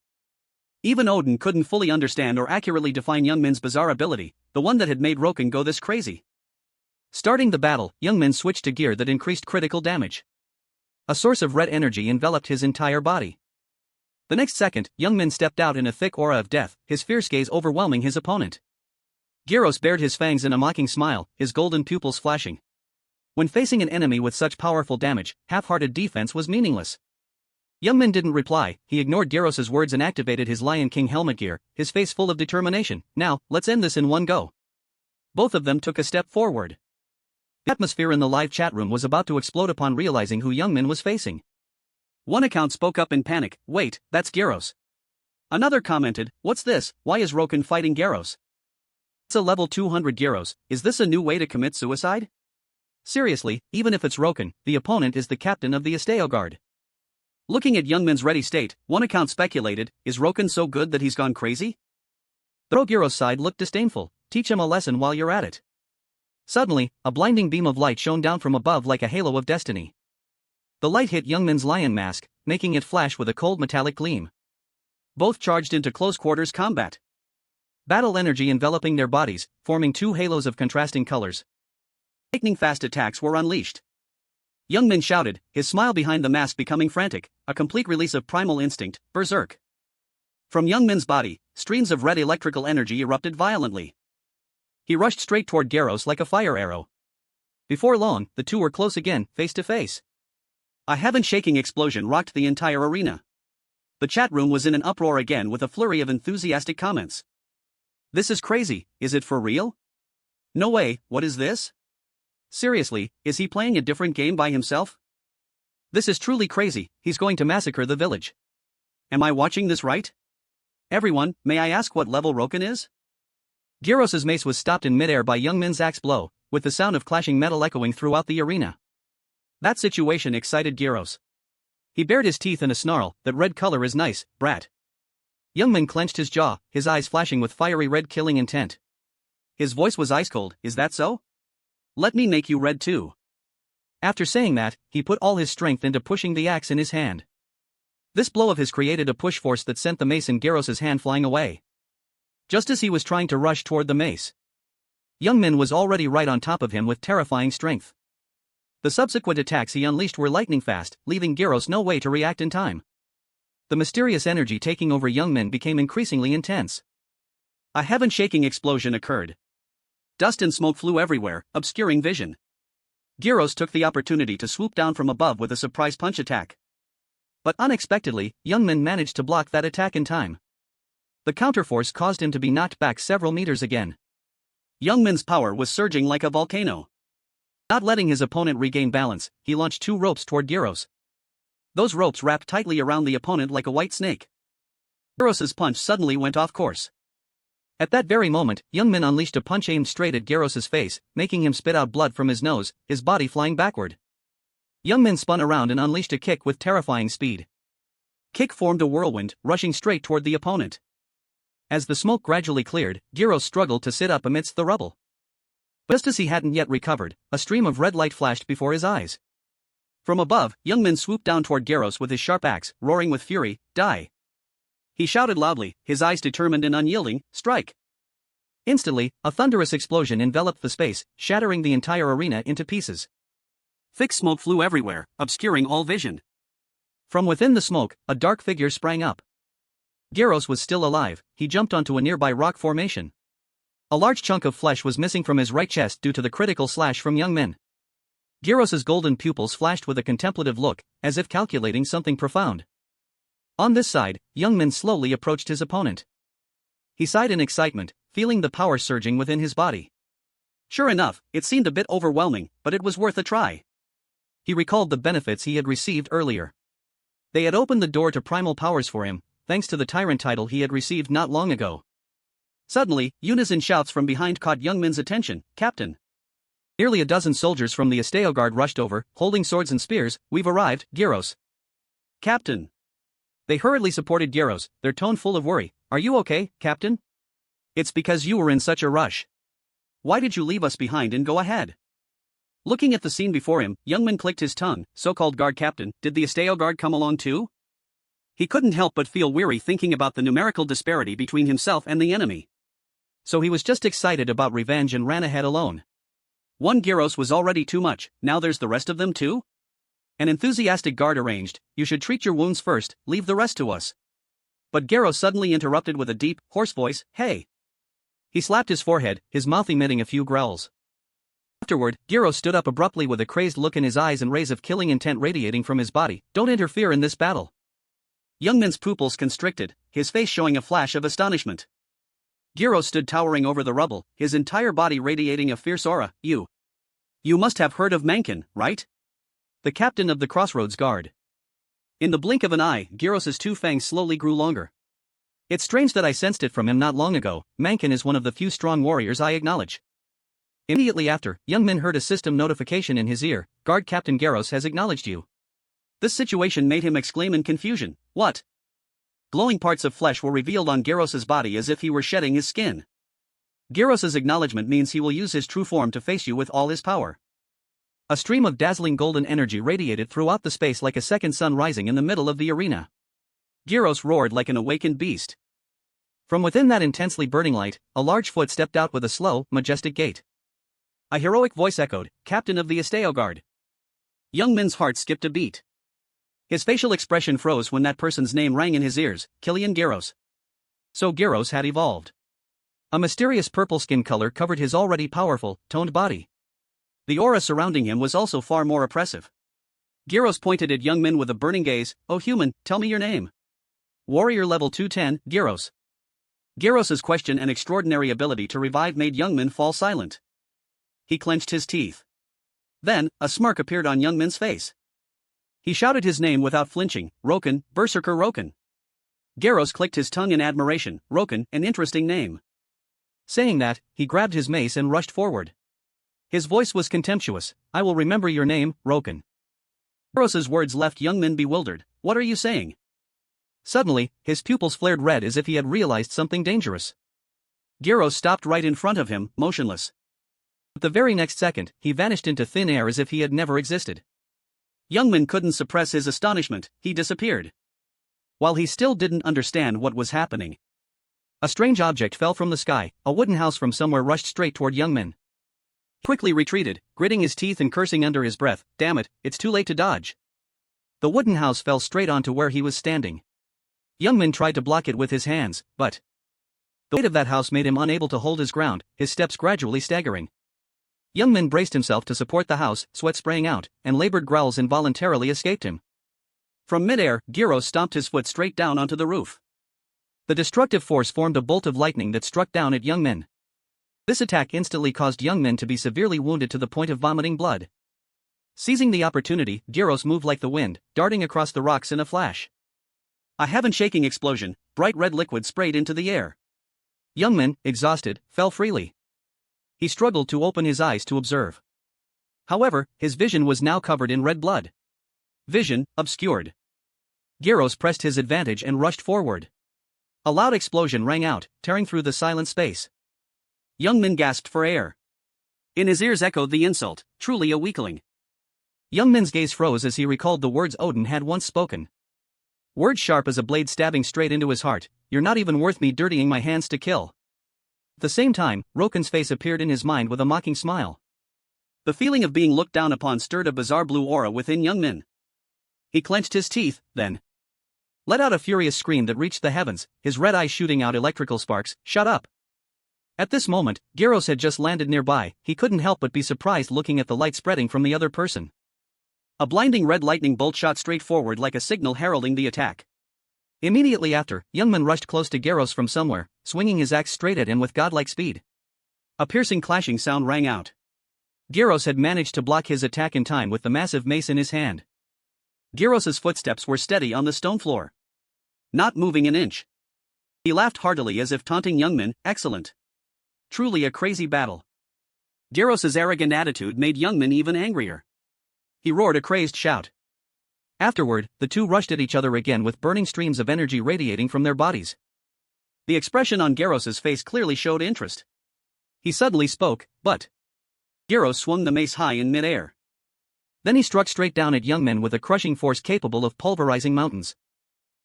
Even Odin couldn't fully understand or accurately define Youngmin's bizarre ability, the one that had made Roken go this crazy. Starting the battle, Youngmin switched to gear that increased critical damage. A source of red energy enveloped his entire body. The next second, Youngmin stepped out in a thick aura of death, his fierce gaze overwhelming his opponent. Gyros bared his fangs in a mocking smile, his golden pupils flashing. When facing an enemy with such powerful damage, half-hearted defense was meaningless. Youngmin didn't reply, he ignored Gyros's words and activated his Lion King helmet gear, his face full of determination. "Now, let's end this in one go." Both of them took a step forward. The atmosphere in the live chat room was about to explode upon realizing who Youngmin was facing. One account spoke up in panic, "Wait, that's Gyros." Another commented, "What's this, why is Roken fighting Gyros? It's a level 200 Gyros, is this a new way to commit suicide?" Seriously, even if it's Roken, the opponent is the captain of the Esteo Guard. Looking at Youngmin's ready state, one account speculated, is Roken so good that he's gone crazy? The Gyros side looked disdainful, "Teach him a lesson while you're at it." Suddenly, a blinding beam of light shone down from above like a halo of destiny. The light hit Youngmin's lion mask, making it flash with a cold metallic gleam. Both charged into close-quarters combat. Battle energy enveloping their bodies, forming two halos of contrasting colors. Lightning-fast attacks were unleashed. Youngmin shouted, his smile behind the mask becoming frantic, a complete release of primal instinct, berserk. From Youngmin's body, streams of red electrical energy erupted violently. He rushed straight toward Gyros like a fire arrow. Before long, the two were close again, face to face. A heaven-shaking explosion rocked the entire arena. The chat room was in an uproar again with a flurry of enthusiastic comments. "This is crazy, is it for real? No way, what is this? Seriously, is he playing a different game by himself? This is truly crazy, he's going to massacre the village. Am I watching this right? Everyone, may I ask what level Roken is?" Gyros's mace was stopped in midair by Youngmin's axe blow, with the sound of clashing metal echoing throughout the arena. That situation excited Gyros. He bared his teeth in a snarl, "That red color is nice, brat." Youngmin clenched his jaw, his eyes flashing with fiery red killing intent. His voice was ice cold, "Is that so? Let me make you red too." After saying that, he put all his strength into pushing the axe in his hand. This blow of his created a push force that sent the mace in Gyros' hand flying away. Just as he was trying to rush toward the mace, Young Min was already right on top of him with terrifying strength. The subsequent attacks he unleashed were lightning fast, leaving Gyros no way to react in time. The mysterious energy taking over Young Min became increasingly intense. A heaven-shaking explosion occurred. Dust and smoke flew everywhere, obscuring vision. Gyros took the opportunity to swoop down from above with a surprise punch attack. But unexpectedly, Young Min managed to block that attack in time. The counterforce caused him to be knocked back several meters again. Young Min's power was surging like a volcano. Not letting his opponent regain balance, he launched 2 ropes toward Gyros. Those ropes wrapped tightly around the opponent like a white snake. Gyros' punch suddenly went off course. At that very moment, Young Min unleashed a punch aimed straight at Gyros' face, making him spit out blood from his nose, his body flying backward. Young Min spun around and unleashed a kick with terrifying speed. Kick formed a whirlwind, rushing straight toward the opponent. As the smoke gradually cleared, Gyros struggled to sit up amidst the rubble. But just as he hadn't yet recovered, a stream of red light flashed before his eyes. From above, Young Min swooped down toward Gyros with his sharp axe, roaring with fury, "Die!" He shouted loudly, his eyes determined and unyielding, "Strike!" Instantly, a thunderous explosion enveloped the space, shattering the entire arena into pieces. Thick smoke flew everywhere, obscuring all vision. From within the smoke, a dark figure sprang up. Gyros was still alive. He jumped onto a nearby rock formation. A large chunk of flesh was missing from his right chest due to the critical slash from Young Min. Gyros' golden pupils flashed with a contemplative look, as if calculating something profound. On this side, Young Min slowly approached his opponent. He sighed in excitement, feeling the power surging within his body. Sure enough, it seemed a bit overwhelming, but it was worth a try. He recalled the benefits he had received earlier. They had opened the door to primal powers for him, thanks to the tyrant title he had received not long ago. Suddenly, unison shouts from behind caught Young Min's attention, "Captain!" Nearly a dozen soldiers from the Esteo Guard rushed over, holding swords and spears. "We've arrived, Gyros." "Captain!" They hurriedly supported Gyros, their tone full of worry. "Are you okay, Captain?" "It's because you were in such a rush. Why did you leave us behind and go ahead?" Looking at the scene before him, Young Min clicked his tongue. So-called guard captain, did the Esteo Guard come along too? He couldn't help but feel weary thinking about the numerical disparity between himself and the enemy. So he was just excited about revenge and ran ahead alone. One Gyros was already too much, now there's the rest of them too? An enthusiastic guard arranged, "You should treat your wounds first, leave the rest to us." But Gyros suddenly interrupted with a deep, hoarse voice, "Hey!" He slapped his forehead, his mouth emitting a few growls. Afterward, Gyros stood up abruptly with a crazed look in his eyes and rays of killing intent radiating from his body. "Don't interfere in this battle." Young Min's pupils constricted, his face showing a flash of astonishment. Gyros stood towering over the rubble, his entire body radiating a fierce aura. You must have heard of Mankin, right? The captain of the Crossroads Guard." In the blink of an eye, Gyros' 2 fangs slowly grew longer. "It's strange that I sensed it from him not long ago. Mankin is one of the few strong warriors I acknowledge." Immediately after, Young Min heard a system notification in his ear. "Guard Captain Gyros has acknowledged you." This situation made him exclaim in confusion. "What?" Glowing parts of flesh were revealed on Gyros' body as if he were shedding his skin. "Gyros' acknowledgement means he will use his true form to face you with all his power." A stream of dazzling golden energy radiated throughout the space like a second sun rising in the middle of the arena. Gyros roared like an awakened beast. From within that intensely burning light, a large foot stepped out with a slow, majestic gait. A heroic voice echoed, "Captain of the Esteo Guard." Young Min's heart skipped a beat. His facial expression froze when that person's name rang in his ears, Killian Gyros. So Gyros had evolved. A mysterious purple skin color covered his already powerful, toned body. The aura surrounding him was also far more oppressive. Gyros pointed at Young Min with a burning gaze. "Oh human, tell me your name." "Warrior level 210, Gyros." Gyros' question and extraordinary ability to revive made Young Min fall silent. He clenched his teeth. Then, a smirk appeared on Young Min's face. He shouted his name without flinching, "Roken, Berserker Roken." Gyros clicked his tongue in admiration. "Roken, an interesting name." Saying that, he grabbed his mace and rushed forward. His voice was contemptuous. "I will remember your name, Roken." Gyros' words left Young Min bewildered. "What are you saying?" Suddenly, his pupils flared red as if he had realized something dangerous. Gyros stopped right in front of him, motionless. But the very next second, he vanished into thin air as if he had never existed. Youngmin couldn't suppress his astonishment, he disappeared. While he still didn't understand what was happening, a strange object fell from the sky. A wooden house from somewhere rushed straight toward Youngmin. Quickly retreated, gritting his teeth and cursing under his breath, "Damn it, it's too late to dodge." The wooden house fell straight onto where he was standing. Youngmin tried to block it with his hands, but the weight of that house made him unable to hold his ground, his steps gradually staggering. Youngmin braced himself to support the house, sweat spraying out, and labored growls involuntarily escaped him. From midair, Gyros stomped his foot straight down onto the roof. The destructive force formed a bolt of lightning that struck down at Youngmin. This attack instantly caused Youngmin to be severely wounded to the point of vomiting blood. Seizing the opportunity, Gyros moved like the wind, darting across the rocks in a flash. A heaven-shaking explosion, bright red liquid sprayed into the air. Youngmin, exhausted, fell freely. He struggled to open his eyes to observe. However, his vision was now covered in red blood. Vision obscured. Gyros pressed his advantage and rushed forward. A loud explosion rang out, tearing through the silent space. Youngmin gasped for air. In his ears echoed the insult, "Truly a weakling." Youngmin's gaze froze as he recalled the words Odin had once spoken. Words sharp as a blade stabbing straight into his heart, "You're not even worth me dirtying my hands to kill." At the same time, Roken's face appeared in his mind with a mocking smile. The feeling of being looked down upon stirred a bizarre blue aura within Youngmin. He clenched his teeth, then let out a furious scream that reached the heavens, his red eyes shooting out electrical sparks. "Shut up!" At this moment, Gyros had just landed nearby. He couldn't help but be surprised looking at the light spreading from the other person. A blinding red lightning bolt shot straight forward like a signal heralding the attack. Immediately after, Youngmin rushed close to Gyros from somewhere, swinging his axe straight at him with godlike speed. A piercing clashing sound rang out. Gyros had managed to block his attack in time with the massive mace in his hand. Gyros's footsteps were steady on the stone floor, not moving an inch. He laughed heartily as if taunting Youngmin, "Excellent. Truly a crazy battle." Gyros's arrogant attitude made Youngmin even angrier. He roared a crazed shout. Afterward, the two rushed at each other again with burning streams of energy radiating from their bodies. The expression on Gyros's face clearly showed interest. He suddenly spoke, but Gyros swung the mace high in midair. Then he struck straight down at Youngmin with a crushing force capable of pulverizing mountains.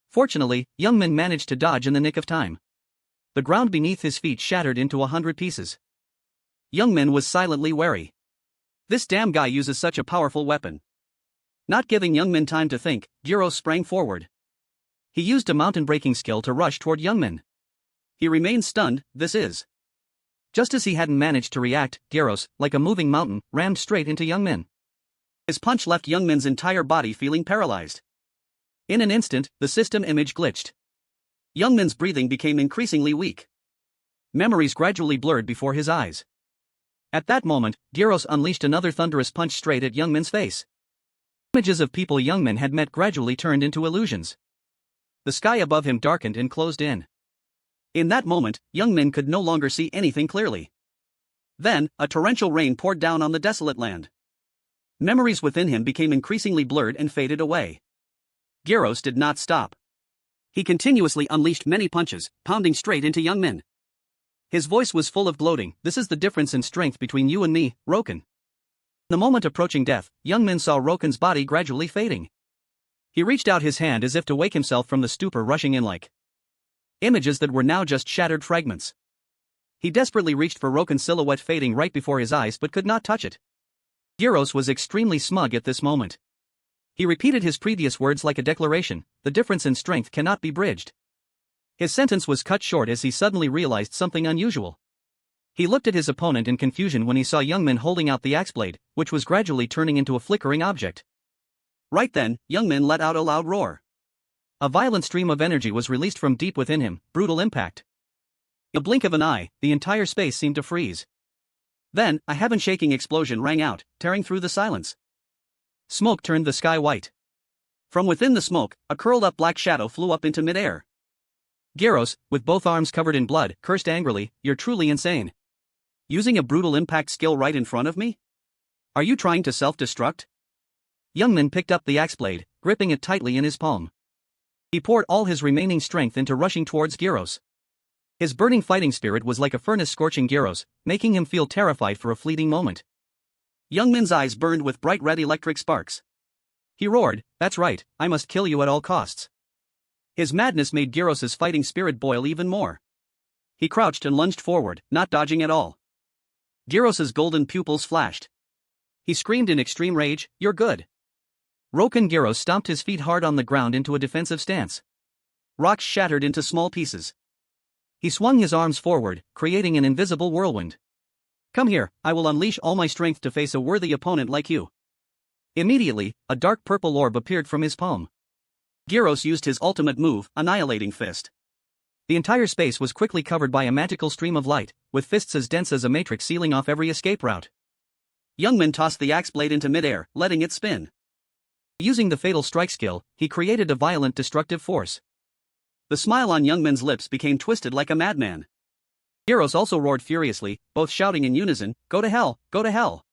Fortunately, Youngmin managed to dodge in the nick of time. The ground beneath his feet shattered into 100 pieces. Youngmin was silently wary. This damn guy uses such a powerful weapon. Not giving Youngmin time to think, Gyros sprang forward. He used a mountain-breaking skill to rush toward Youngmin. He remained stunned. Just as he hadn't managed to react, Gyros, like a moving mountain, rammed straight into Youngmin. His punch left Youngmin's entire body feeling paralyzed. In an instant, the system image glitched. Youngmin's breathing became increasingly weak. Memories gradually blurred before his eyes. At that moment, Gyros unleashed another thunderous punch straight at Youngmin's face. Images of people Youngmin had met gradually turned into illusions. The sky above him darkened and closed in. In that moment, Youngmin could no longer see anything clearly. Then, a torrential rain poured down on the desolate land. Memories within him became increasingly blurred and faded away. Gyros did not stop. He continuously unleashed many punches, pounding straight into Youngmin. His voice was full of gloating. "This is the difference in strength between you and me, Roken." The moment approaching death, Youngmin saw Roken's body gradually fading. He reached out his hand as if to wake himself from the stupor rushing in like images that were now just shattered fragments. He desperately reached for Roken's silhouette fading right before his eyes but could not touch it. Gyros was extremely smug at this moment. He repeated his previous words like a declaration: "The difference in strength cannot be bridged." His sentence was cut short as he suddenly realized something unusual. He looked at his opponent in confusion when he saw Youngmin holding out the axe blade, which was gradually turning into a flickering object. Right then, Youngmin let out a loud roar. A violent stream of energy was released from deep within him. Brutal impact. In a blink of an eye, the entire space seemed to freeze. Then, a heaven-shaking explosion rang out, tearing through the silence. Smoke turned the sky white. From within the smoke, a curled-up black shadow flew up into midair. Gyros, with both arms covered in blood, cursed angrily, "You're truly insane. Using a brutal impact skill right in front of me? Are you trying to self-destruct?" Youngmin picked up the axe blade, gripping it tightly in his palm. He poured all his remaining strength into rushing towards Gyros. His burning fighting spirit was like a furnace scorching Gyros, making him feel terrified for a fleeting moment. Youngmin's eyes burned with bright red electric sparks. He roared, "That's right, I must kill you at all costs." His madness made Gyros' fighting spirit boil even more. He crouched and lunged forward, not dodging at all. Gyros' golden pupils flashed. He screamed in extreme rage, "You're good." Roken Gyros stomped his feet hard on the ground into a defensive stance. Rocks shattered into small pieces. He swung his arms forward, creating an invisible whirlwind. "Come here, I will unleash all my strength to face a worthy opponent like you." Immediately, a dark purple orb appeared from his palm. Gyros used his ultimate move, Annihilating Fist. The entire space was quickly covered by a magical stream of light, with fists as dense as a matrix sealing off every escape route. Youngmin tossed the axe blade into midair, letting it spin. Using the Fatal Strike skill, he created a violent destructive force. The smile on Youngmin's lips became twisted like a madman. Gyros also roared furiously, both shouting in unison, "Go to hell, go to hell."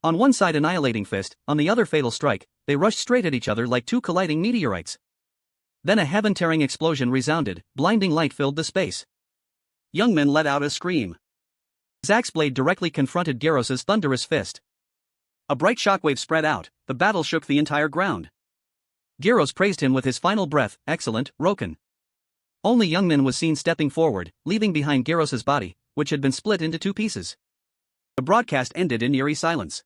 On one side Annihilating Fist, on the other Fatal Strike, they rushed straight at each other like two colliding meteorites. Then a heaven-tearing explosion resounded, blinding light filled the space. Youngmin let out a scream. His axe blade directly confronted Gyros' thunderous fist. A bright shockwave spread out, the battle shook the entire ground. Gyros praised him with his final breath, "Excellent, Roken." Only Youngmin was seen stepping forward, leaving behind Gyros' body, which had been split into two pieces. The broadcast ended in eerie silence.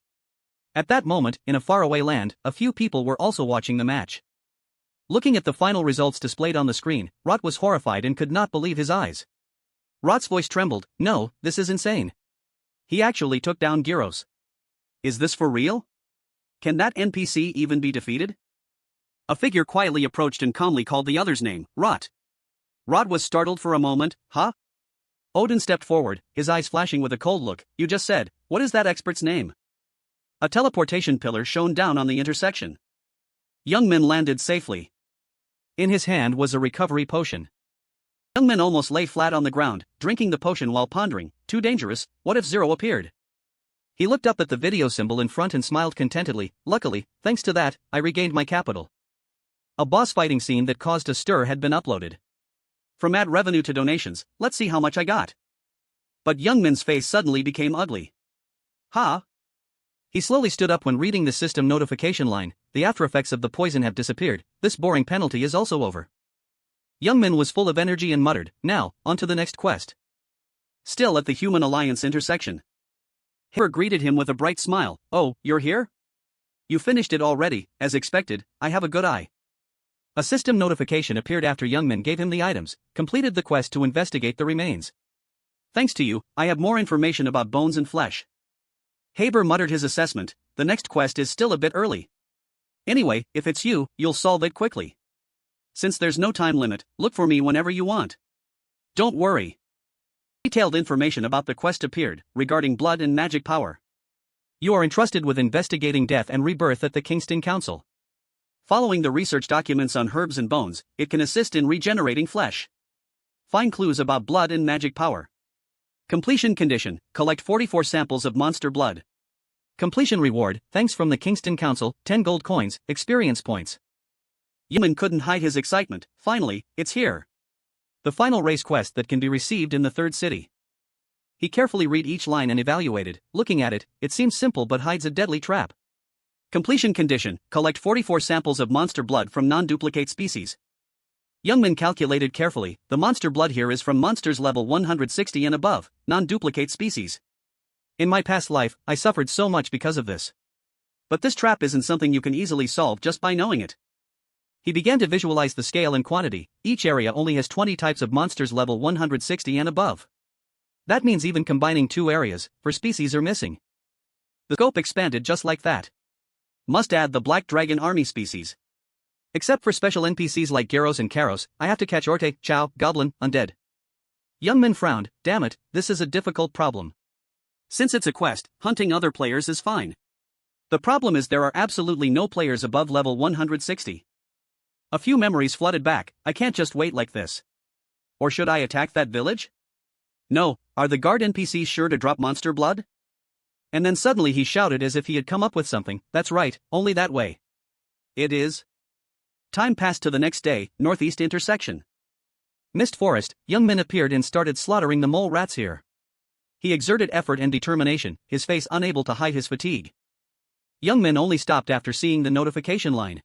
At that moment, in a faraway land, a few people were also watching the match. Looking at the final results displayed on the screen, Rot was horrified and could not believe his eyes. Rot's voice trembled, "No, this is insane. He actually took down Gyros. Is this for real? Can that NPC even be defeated?" A figure quietly approached and calmly called the other's name, Rot. Rot was startled for a moment, "Huh?" Odin stepped forward, his eyes flashing with a cold look, "You just said, what is that expert's name?" A teleportation pillar shone down on the intersection. Youngmin landed safely. In his hand was a recovery potion. Youngmin almost lay flat on the ground, drinking the potion while pondering, "Too dangerous, what if Zero appeared?" He looked up at the video symbol in front and smiled contentedly, "Luckily, thanks to that, I regained my capital." A boss fighting scene that caused a stir had been uploaded. From ad revenue to donations, let's see how much I got. But Youngmin's face suddenly became ugly. "Huh?" He slowly stood up when reading the system notification line, "The aftereffects of the poison have disappeared, this boring penalty is also over." Youngmin was full of energy and muttered, "Now, on to the next quest." Still at the Human Alliance intersection. Hera greeted him with a bright smile, "Oh, you're here? You finished it already, as expected, I have a good eye." A system notification appeared after Youngmin gave him the items, completed the quest to investigate the remains. "Thanks to you, I have more information about bones and flesh." Haber muttered his assessment, "The next quest is still a bit early. Anyway, if it's you, you'll solve it quickly. Since there's no time limit, look for me whenever you want. Don't worry." Detailed information about the quest appeared, regarding blood and magic power. You are entrusted with investigating death and rebirth at the Kingston Council. Following the research documents on herbs and bones, it can assist in regenerating flesh. Find clues about blood and magic power. Completion condition, collect 44 samples of monster blood. Completion reward, thanks from the Kingston Council, 10 gold coins, experience points. Youngmin couldn't hide his excitement, finally, it's here. The final race quest that can be received in the third city. He carefully read each line and evaluated, looking at it, it seems simple but hides a deadly trap. Completion condition, collect 44 samples of monster blood from non-duplicate species. Youngmin calculated carefully, the monster blood here is from monsters level 160 and above, non-duplicate species. In my past life, I suffered so much because of this. But this trap isn't something you can easily solve just by knowing it. He began to visualize the scale and quantity, each area only has 20 types of monsters level 160 and above. That means even combining two areas, for species are missing. The scope expanded just like that. Must add the Black Dragon Army species. Except for special NPCs like Gyros and Karos, I have to catch Orte, Chow, Goblin, Undead. Youngmin frowned, damn it, this is a difficult problem. Since it's a quest, hunting other players is fine. The problem is there are absolutely no players above level 160. A few memories flooded back, I can't just wait like this. Or should I attack that village? No, are the guard NPCs sure to drop monster blood? And then suddenly he shouted as if he had come up with something, that's right, only that way. It is. Time passed to the next day, northeast intersection. Mist Forest, young Min appeared and started slaughtering the mole rats here. He exerted effort and determination, his face unable to hide his fatigue. Young Min only stopped after seeing the notification line.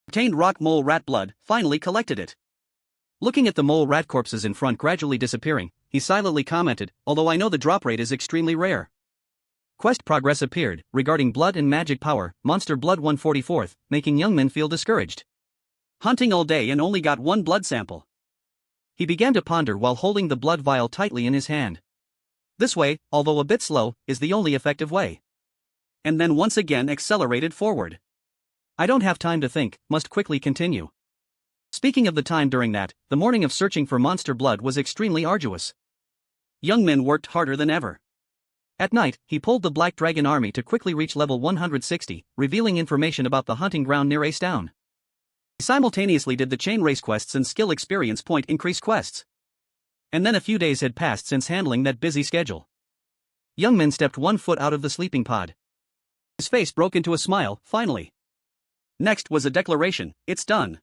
Obtained rock mole rat blood, finally collected it. Looking at the mole rat corpses in front gradually disappearing, he silently commented, although I know the drop rate is extremely rare. Quest progress appeared, regarding blood and magic power, monster blood 144th, making young Min feel discouraged. Hunting all day and only got one blood sample. He began to ponder while holding the blood vial tightly in his hand. This way, although a bit slow, is the only effective way. And then once again accelerated forward. I don't have time to think, must quickly continue. Speaking of the time during that, the morning of searching for monster blood was extremely arduous. Young Min worked harder than ever. At night, he pulled the Black Dragon army to quickly reach level 160, revealing information about the hunting ground near Ace Town. He simultaneously did the chain race quests and skill experience point increase quests. And then a few days had passed since handling that busy schedule. Young Min stepped 1 foot out of the sleeping pod. His face broke into a smile, finally. Next was a declaration, it's done.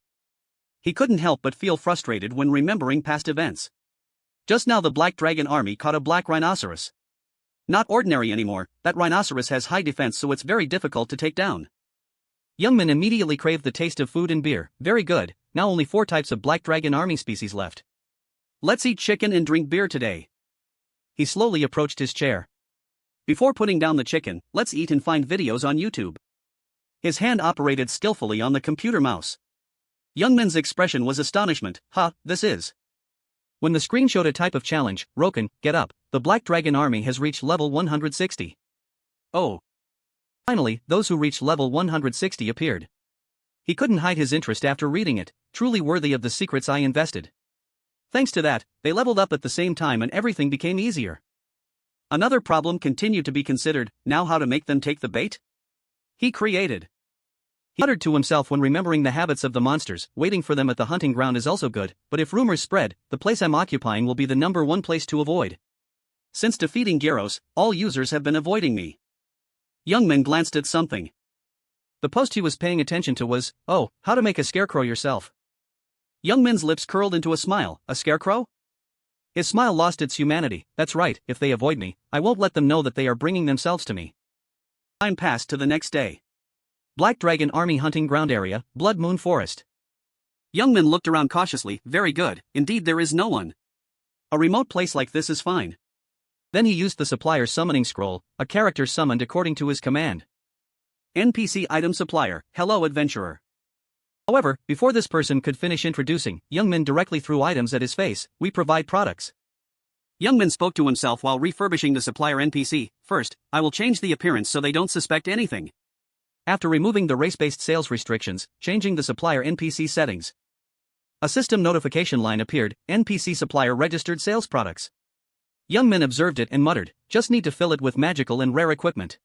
He couldn't help but feel frustrated when remembering past events. Just now the Black Dragon army caught a black rhinoceros. Not ordinary anymore, that rhinoceros has high defense so it's very difficult to take down. Young Min immediately craved the taste of food and beer, very good, now only 4 types of Black Dragon army species left. Let's eat chicken and drink beer today. He slowly approached his chair. Before putting down the chicken, let's eat and find videos on YouTube. His hand operated skillfully on the computer mouse. Young Min's expression was astonishment, this is. When the screen showed a type of challenge, Roken, get up, the Black Dragon army has reached level 160. Oh. Finally, those who reached level 160 appeared. He couldn't hide his interest after reading it, truly worthy of the secrets I invested. Thanks to that, they leveled up at the same time and everything became easier. Another problem continued to be considered, now how to make them take the bait? He created. He muttered to himself when remembering the habits of the monsters, waiting for them at the hunting ground is also good, but if rumors spread, the place I'm occupying will be the #1 place to avoid. Since defeating Gyros, all users have been avoiding me. Young Min glanced at something. The post he was paying attention to was, oh, how to make a scarecrow yourself. Young Min's lips curled into a smile, a scarecrow? His smile lost its humanity, that's right, if they avoid me, I won't let them know that they are bringing themselves to me. Time passed to the next day. Black Dragon Army Hunting Ground Area, Blood Moon Forest. Young Min looked around cautiously, very good, indeed there is no one. A remote place like this is fine. Then he used the supplier summoning scroll, a character summoned according to his command. NPC item supplier, hello adventurer. However, before this person could finish introducing, Young Min directly threw items at his face, we provide products. Young Min spoke to himself while refurbishing the supplier NPC, first, I will change the appearance so they don't suspect anything. After removing the race-based sales restrictions, changing the supplier NPC settings. A system notification line appeared, NPC supplier registered sales products. Young Min observed it and muttered, just need to fill it with magical and rare equipment.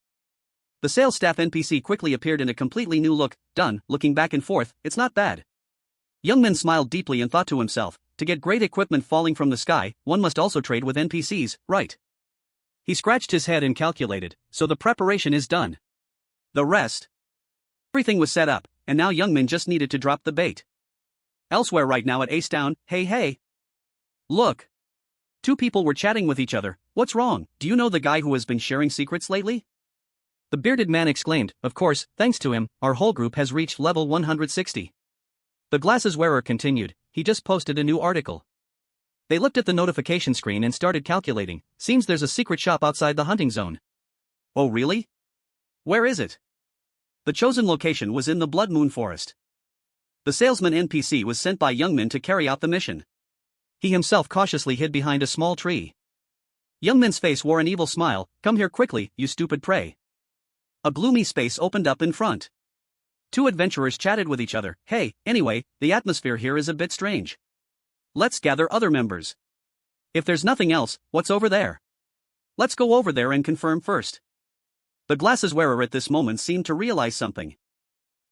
The sales staff NPC quickly appeared in a completely new look, done, looking back and forth, it's not bad. Young Min smiled deeply and thought to himself, to get great equipment falling from the sky, one must also trade with NPCs, right? He scratched his head and calculated, so the preparation is done. The rest. Everything was set up, and now Young Min just needed to drop the bait. Elsewhere right now at Ace Town, hey. Look. 2 people were chatting with each other, what's wrong, do you know the guy who has been sharing secrets lately? The bearded man exclaimed, of course, thanks to him, our whole group has reached level 160. The glasses wearer continued, he just posted a new article. They looked at the notification screen and started calculating, seems there's a secret shop outside the hunting zone. Oh really? Where is it? The chosen location was in the Blood Moon Forest. The salesman NPC was sent by Young Min to carry out the mission. He himself cautiously hid behind a small tree. Young Min's face wore an evil smile, come here quickly, you stupid prey. A gloomy space opened up in front. 2 adventurers chatted with each other, hey, anyway, the atmosphere here is a bit strange. Let's gather other members. If there's nothing else, what's over there? Let's go over there and confirm first. The glasses wearer at this moment seemed to realize something.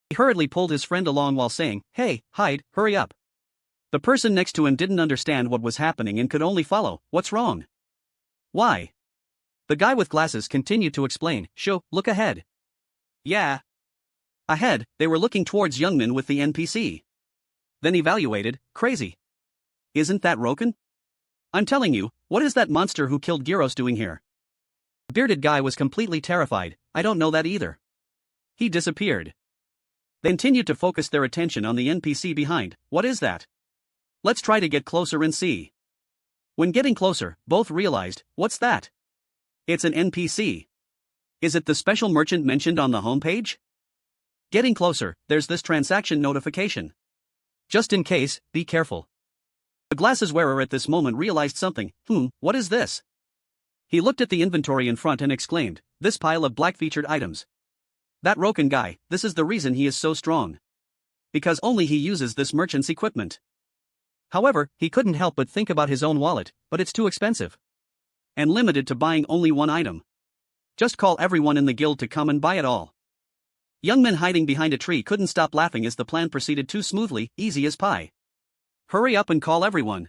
He hurriedly pulled his friend along while saying, hey, hide, hurry up. The person next to him didn't understand what was happening and could only follow, what's wrong? Why? The guy with glasses continued to explain, look ahead. Yeah. Ahead, they were looking towards Young Min with the NPC. Then evaluated, crazy. Isn't that Roken? I'm telling you, what is that monster who killed Gyros doing here? The bearded guy was completely terrified. I don't know that either. He disappeared. They continued to focus their attention on the NPC behind. What is that? Let's try to get closer and see. When getting closer, both realized, what's that? It's an NPC. Is it the special merchant mentioned on the homepage? Getting closer, there's this transaction notification. Just in case, be careful. The glasses wearer at this moment realized something. What is this? He looked at the inventory in front and exclaimed, this pile of black-featured items. That Roken guy, this is the reason he is so strong. Because only he uses this merchant's equipment. However, he couldn't help but think about his own wallet, but it's too expensive. And limited to buying only one item. Just call everyone in the guild to come and buy it all. Young men hiding behind a tree couldn't stop laughing as the plan proceeded too smoothly, easy as pie. Hurry up and call everyone.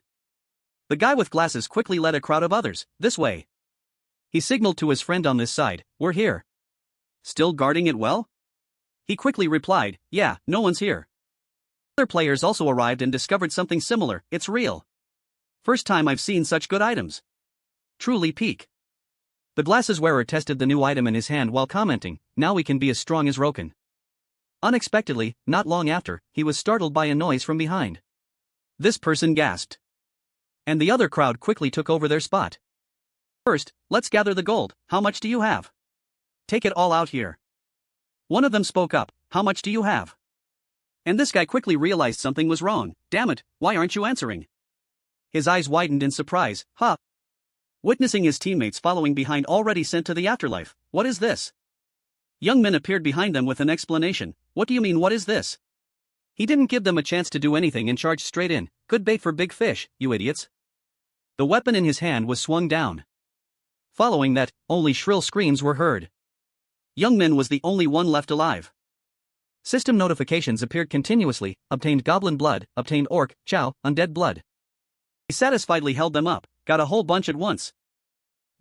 The guy with glasses quickly led a crowd of others, this way. He signaled to his friend on this side, we're here. Still guarding it well? He quickly replied, yeah, no one's here. Other players also arrived and discovered something similar, it's real. First time I've seen such good items. Truly peak. The glasses wearer tested the new item in his hand while commenting, now we can be as strong as Roken. Unexpectedly, not long after, he was startled by a noise from behind. This person gasped. And the other crowd quickly took over their spot. First, let's gather the gold, how much do you have? Take it all out here. One of them spoke up, how much do you have? And this guy quickly realized something was wrong, damn it, why aren't you answering? His eyes widened in surprise, Witnessing his teammates following behind already sent to the afterlife, what is this? Young men appeared behind them with an explanation, what do you mean what is this? He didn't give them a chance to do anything and charged straight in, good bait for big fish, you idiots. The weapon in his hand was swung down. Following that, only shrill screams were heard. Young men was the only one left alive. System notifications appeared continuously, obtained goblin blood, obtained orc, chow, undead blood. He satisfiedly held them up, got a whole bunch at once.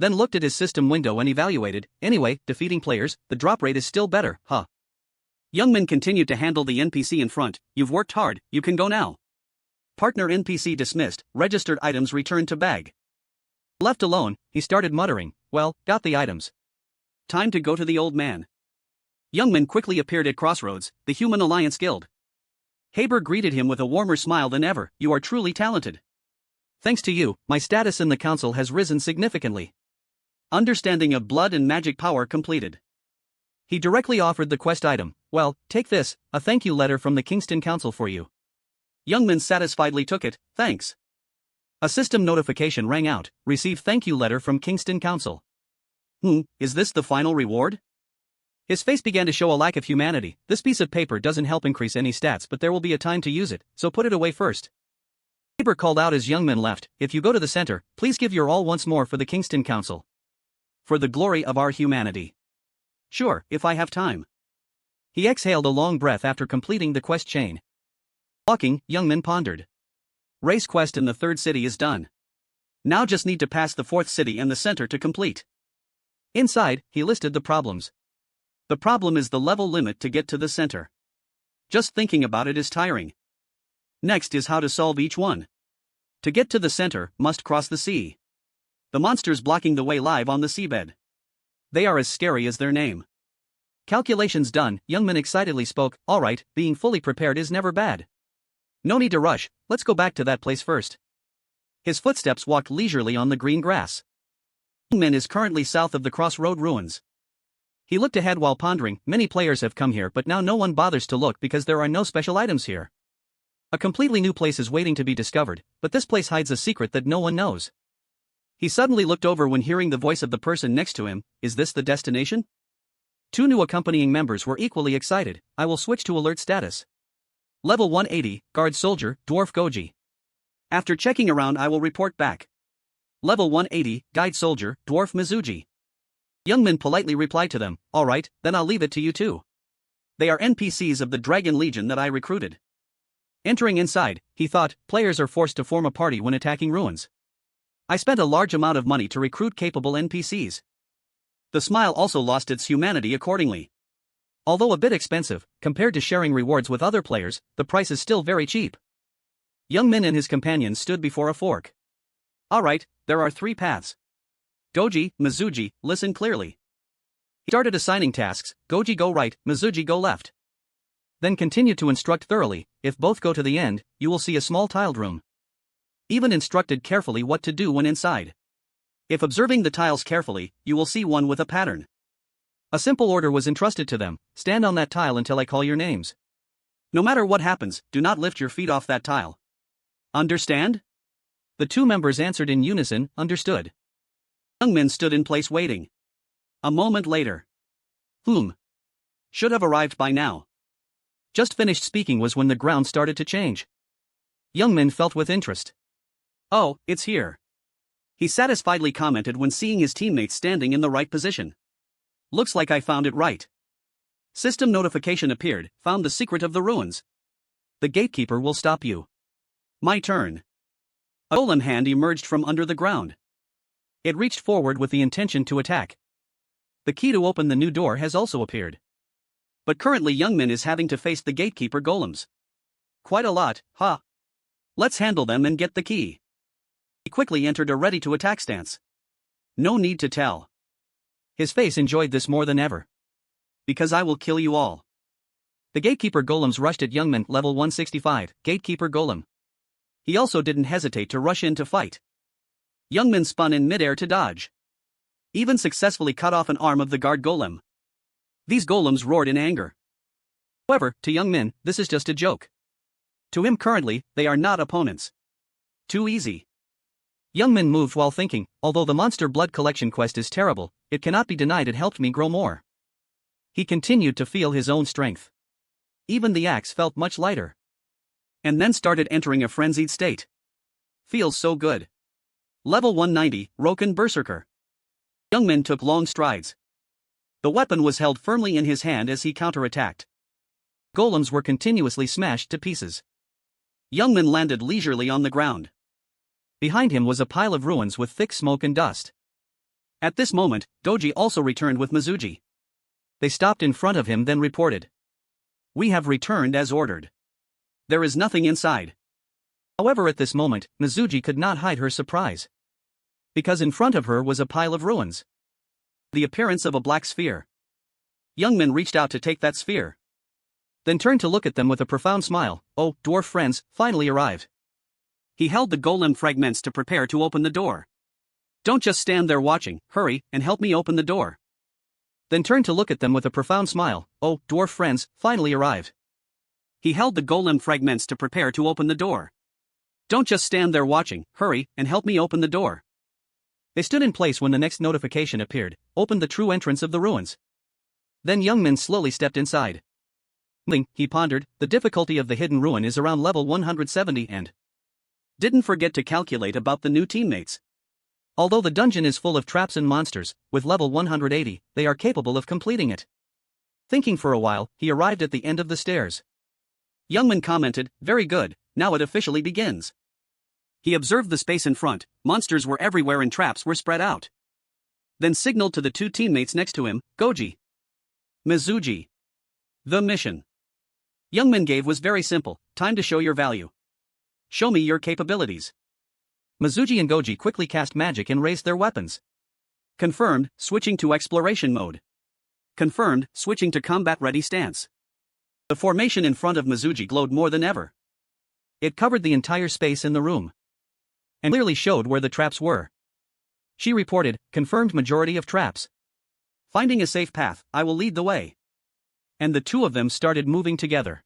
Then looked at his system window and evaluated, anyway, defeating players, the drop rate is still better, Young men continued to handle the NPC in front, you've worked hard, you can go now. Partner NPC dismissed, registered items returned to bag. Left alone, he started muttering, well, got the items. Time to go to the old man. Young men quickly appeared at Crossroads, the Human Alliance Guild. Haber greeted him with a warmer smile than ever, you are truly talented. Thanks to you, my status in the council has risen significantly. Understanding of blood and magic power completed. He directly offered the quest item, well, take this, a thank you letter from the Kingston Council for you. Young men satisfiedly took it, thanks. A system notification rang out, receive thank you letter from Kingston Council. Is this the final reward? His face began to show a lack of humanity, this piece of paper doesn't help increase any stats but there will be a time to use it, so put it away first. Haber called out as young men left, if you go to the center, please give your all once more for the Kingston Council. For the glory of our humanity. Sure, if I have time. He exhaled a long breath after completing the quest chain. Walking, young men pondered. Race quest in the third city is done. Now just need to pass the fourth city and the center to complete. Inside, he listed the problems. The problem is the level limit to get to the center. Just thinking about it is tiring. Next is how to solve each one. To get to the center, must cross the sea. The monsters blocking the way live on the seabed. They are as scary as their name. Calculations done, young man excitedly spoke, alright, being fully prepared is never bad. No need to rush, let's go back to that place first. His footsteps walked leisurely on the green grass. Young man is currently south of the Crossroad ruins. He looked ahead while pondering, many players have come here but now no one bothers to look because there are no special items here. A completely new place is waiting to be discovered, but this place hides a secret that no one knows. He suddenly looked over when hearing the voice of the person next to him, is this the destination? Two new accompanying members were equally excited, I will switch to alert status. Level 180, Guard Soldier, Dwarf Goji. After checking around I will report back. Level 180, Guide Soldier, Dwarf Mizuji. Youngman politely replied to them, alright, then I'll leave it to you two. They are NPCs of the Dragon Legion that I recruited. Entering inside, he thought, players are forced to form a party when attacking ruins. I spent a large amount of money to recruit capable NPCs. The smile also lost its humanity accordingly. Although a bit expensive, compared to sharing rewards with other players, the price is still very cheap. Young Min and his companions stood before a fork. Alright, there are 3 paths. Goji, Mizuji, listen clearly. He started assigning tasks, Goji go right, Mizuji go left. Then continue to instruct thoroughly. If both go to the end, you will see a small tiled room. Even instructed carefully what to do when inside. If observing the tiles carefully, you will see one with a pattern. A simple order was entrusted to them: stand on that tile until I call your names. No matter what happens, do not lift your feet off that tile. Understand? The 2 members answered in unison, understood. Young Min stood in place waiting. A moment later. Should have arrived by now. Just finished speaking was when the ground started to change. Young Min felt with interest. Oh, it's here. He satisfiedly commented when seeing his teammates standing in the right position. Looks like I found it right. System notification appeared, found the secret of the ruins. The gatekeeper will stop you. My turn. A golem hand emerged from under the ground. It reached forward with the intention to attack. The key to open the new door has also appeared. But currently Young Min is having to face the gatekeeper golems. Quite a lot, huh? Let's handle them and get the key. He quickly entered a ready-to-attack stance. No need to tell. His face enjoyed this more than ever. Because I will kill you all. The gatekeeper golems rushed at Young Min, level 165, gatekeeper golem. He also didn't hesitate to rush in to fight. Young Min spun in midair to dodge. Even successfully cut off an arm of the guard golem. These golems roared in anger. However, to Young Min, this is just a joke. To him currently, they are not opponents. Too easy. Young Min moved while thinking, although the monster blood collection quest is terrible, it cannot be denied it helped me grow more. He continued to feel his own strength. Even the axe felt much lighter. And then started entering a frenzied state. Feels so good. Level 190, Roken berserker. Young Min took long strides. The weapon was held firmly in his hand as he counterattacked. Golems were continuously smashed to pieces. Young Min landed leisurely on the ground. Behind him was a pile of ruins with thick smoke and dust. At this moment, Goji also returned with Mizuji. They stopped in front of him, then reported. We have returned as ordered. There is nothing inside. However, at this moment, Mizuji could not hide her surprise. Because in front of her was a pile of ruins. The appearance of a black sphere. Young Min reached out to take that sphere. Then turned to look at them with a profound smile. Oh, dwarf friends, finally arrived. He held the golem fragments to prepare to open the door. Don't just stand there watching, hurry, and help me open the door. Then turned to look at them with a profound smile. Oh, dwarf friends, finally arrived. He held the golem fragments to prepare to open the door. Don't just stand there watching, hurry, and help me open the door. They stood in place when the next notification appeared, opened the true entrance of the ruins. Then Young Min slowly stepped inside. He pondered, the difficulty of the hidden ruin is around level 170 and didn't forget to calculate about the new teammates. Although the dungeon is full of traps and monsters, with level 180, they are capable of completing it. Thinking for a while, he arrived at the end of the stairs. Young Min commented, very good, now it officially begins. He observed the space in front, monsters were everywhere and traps were spread out. Then signaled to the 2 teammates next to him, Goji. Mizuji. The mission Young Min gave was very simple, time to show your value. Show me your capabilities. Mizuji and Goji quickly cast magic and raised their weapons. Confirmed, switching to exploration mode. Confirmed, switching to combat-ready stance. The formation in front of Mizuji glowed more than ever. It covered the entire space in the room. And clearly showed where the traps were. She reported, confirmed majority of traps. Finding a safe path, I will lead the way. And the 2 of them started moving together.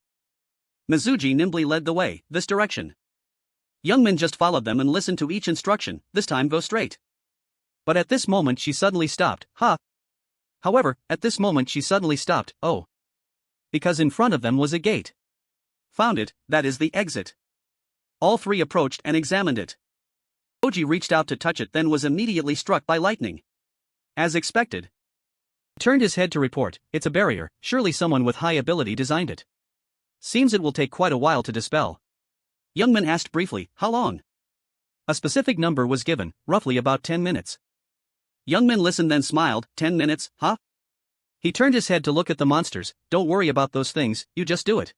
Mizuji nimbly led the way, this direction. Young Min just followed them and listened to each instruction, this time go straight. But at this moment she suddenly stopped, However, at this moment she suddenly stopped, because in front of them was a gate. Found it, that is the exit. All 3 approached and examined it. Goji reached out to touch it, then was immediately struck by lightning. As expected. He turned his head to report, it's a barrier, surely someone with high ability designed it. Seems it will take quite a while to dispel. Young Min asked briefly, how long? A specific number was given, roughly about 10 minutes. Young Min listened then smiled, 10 minutes, huh? He turned his head to look at the monsters, don't worry about those things, you just do it.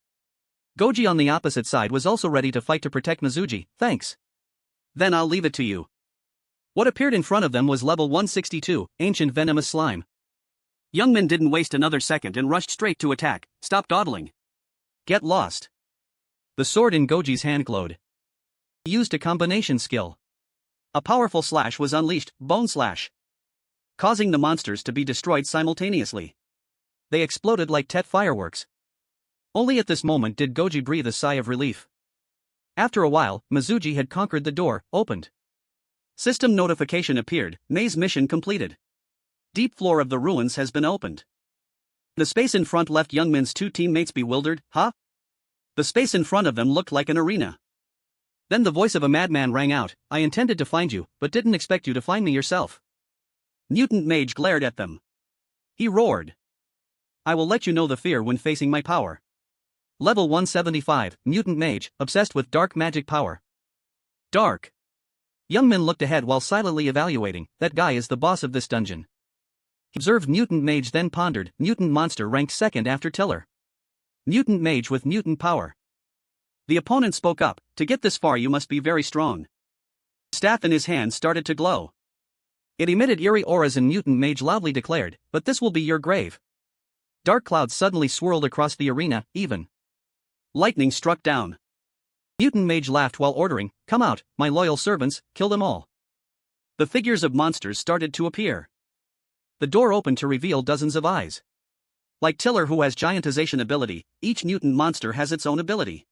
Goji on the opposite side was also ready to fight to protect Mizuji. Thanks. Then I'll leave it to you. What appeared in front of them was level 162, Ancient Venomous Slime. Youngmin didn't waste another second and rushed straight to attack. Stop dawdling. Get lost. The sword in Goji's hand glowed. He used a combination skill. A powerful slash was unleashed, Bone Slash, causing the monsters to be destroyed simultaneously. They exploded like Tet fireworks. Only at this moment did Goji breathe a sigh of relief. After a while, Mizuji had conquered the door, opened. System notification appeared, maze mission completed. Deep floor of the ruins has been opened. The space in front left Youngmin's two teammates bewildered. Huh? The space in front of them looked like an arena. Then the voice of a madman rang out, I intended to find you, but didn't expect you to find me yourself. Mutant Mage glared at them. He roared. I will let you know the fear when facing my power. Level 175, Mutant Mage, obsessed with dark magic power. Dark. Youngmin looked ahead while silently evaluating, that guy is the boss of this dungeon. He observed Mutant Mage then pondered, Mutant Monster ranked second after Tiller. Mutant Mage with mutant power. The opponent spoke up, to get this far you must be very strong. Staff in his hand started to glow. It emitted eerie auras and Mutant Mage loudly declared, but this will be your grave. Dark clouds suddenly swirled across the arena, even. Lightning struck down. Mutant Mage laughed while ordering, come out, my loyal servants, kill them all. The figures of monsters started to appear. The door opened to reveal dozens of eyes. Like Tiller who has giantization ability, each mutant monster has its own ability.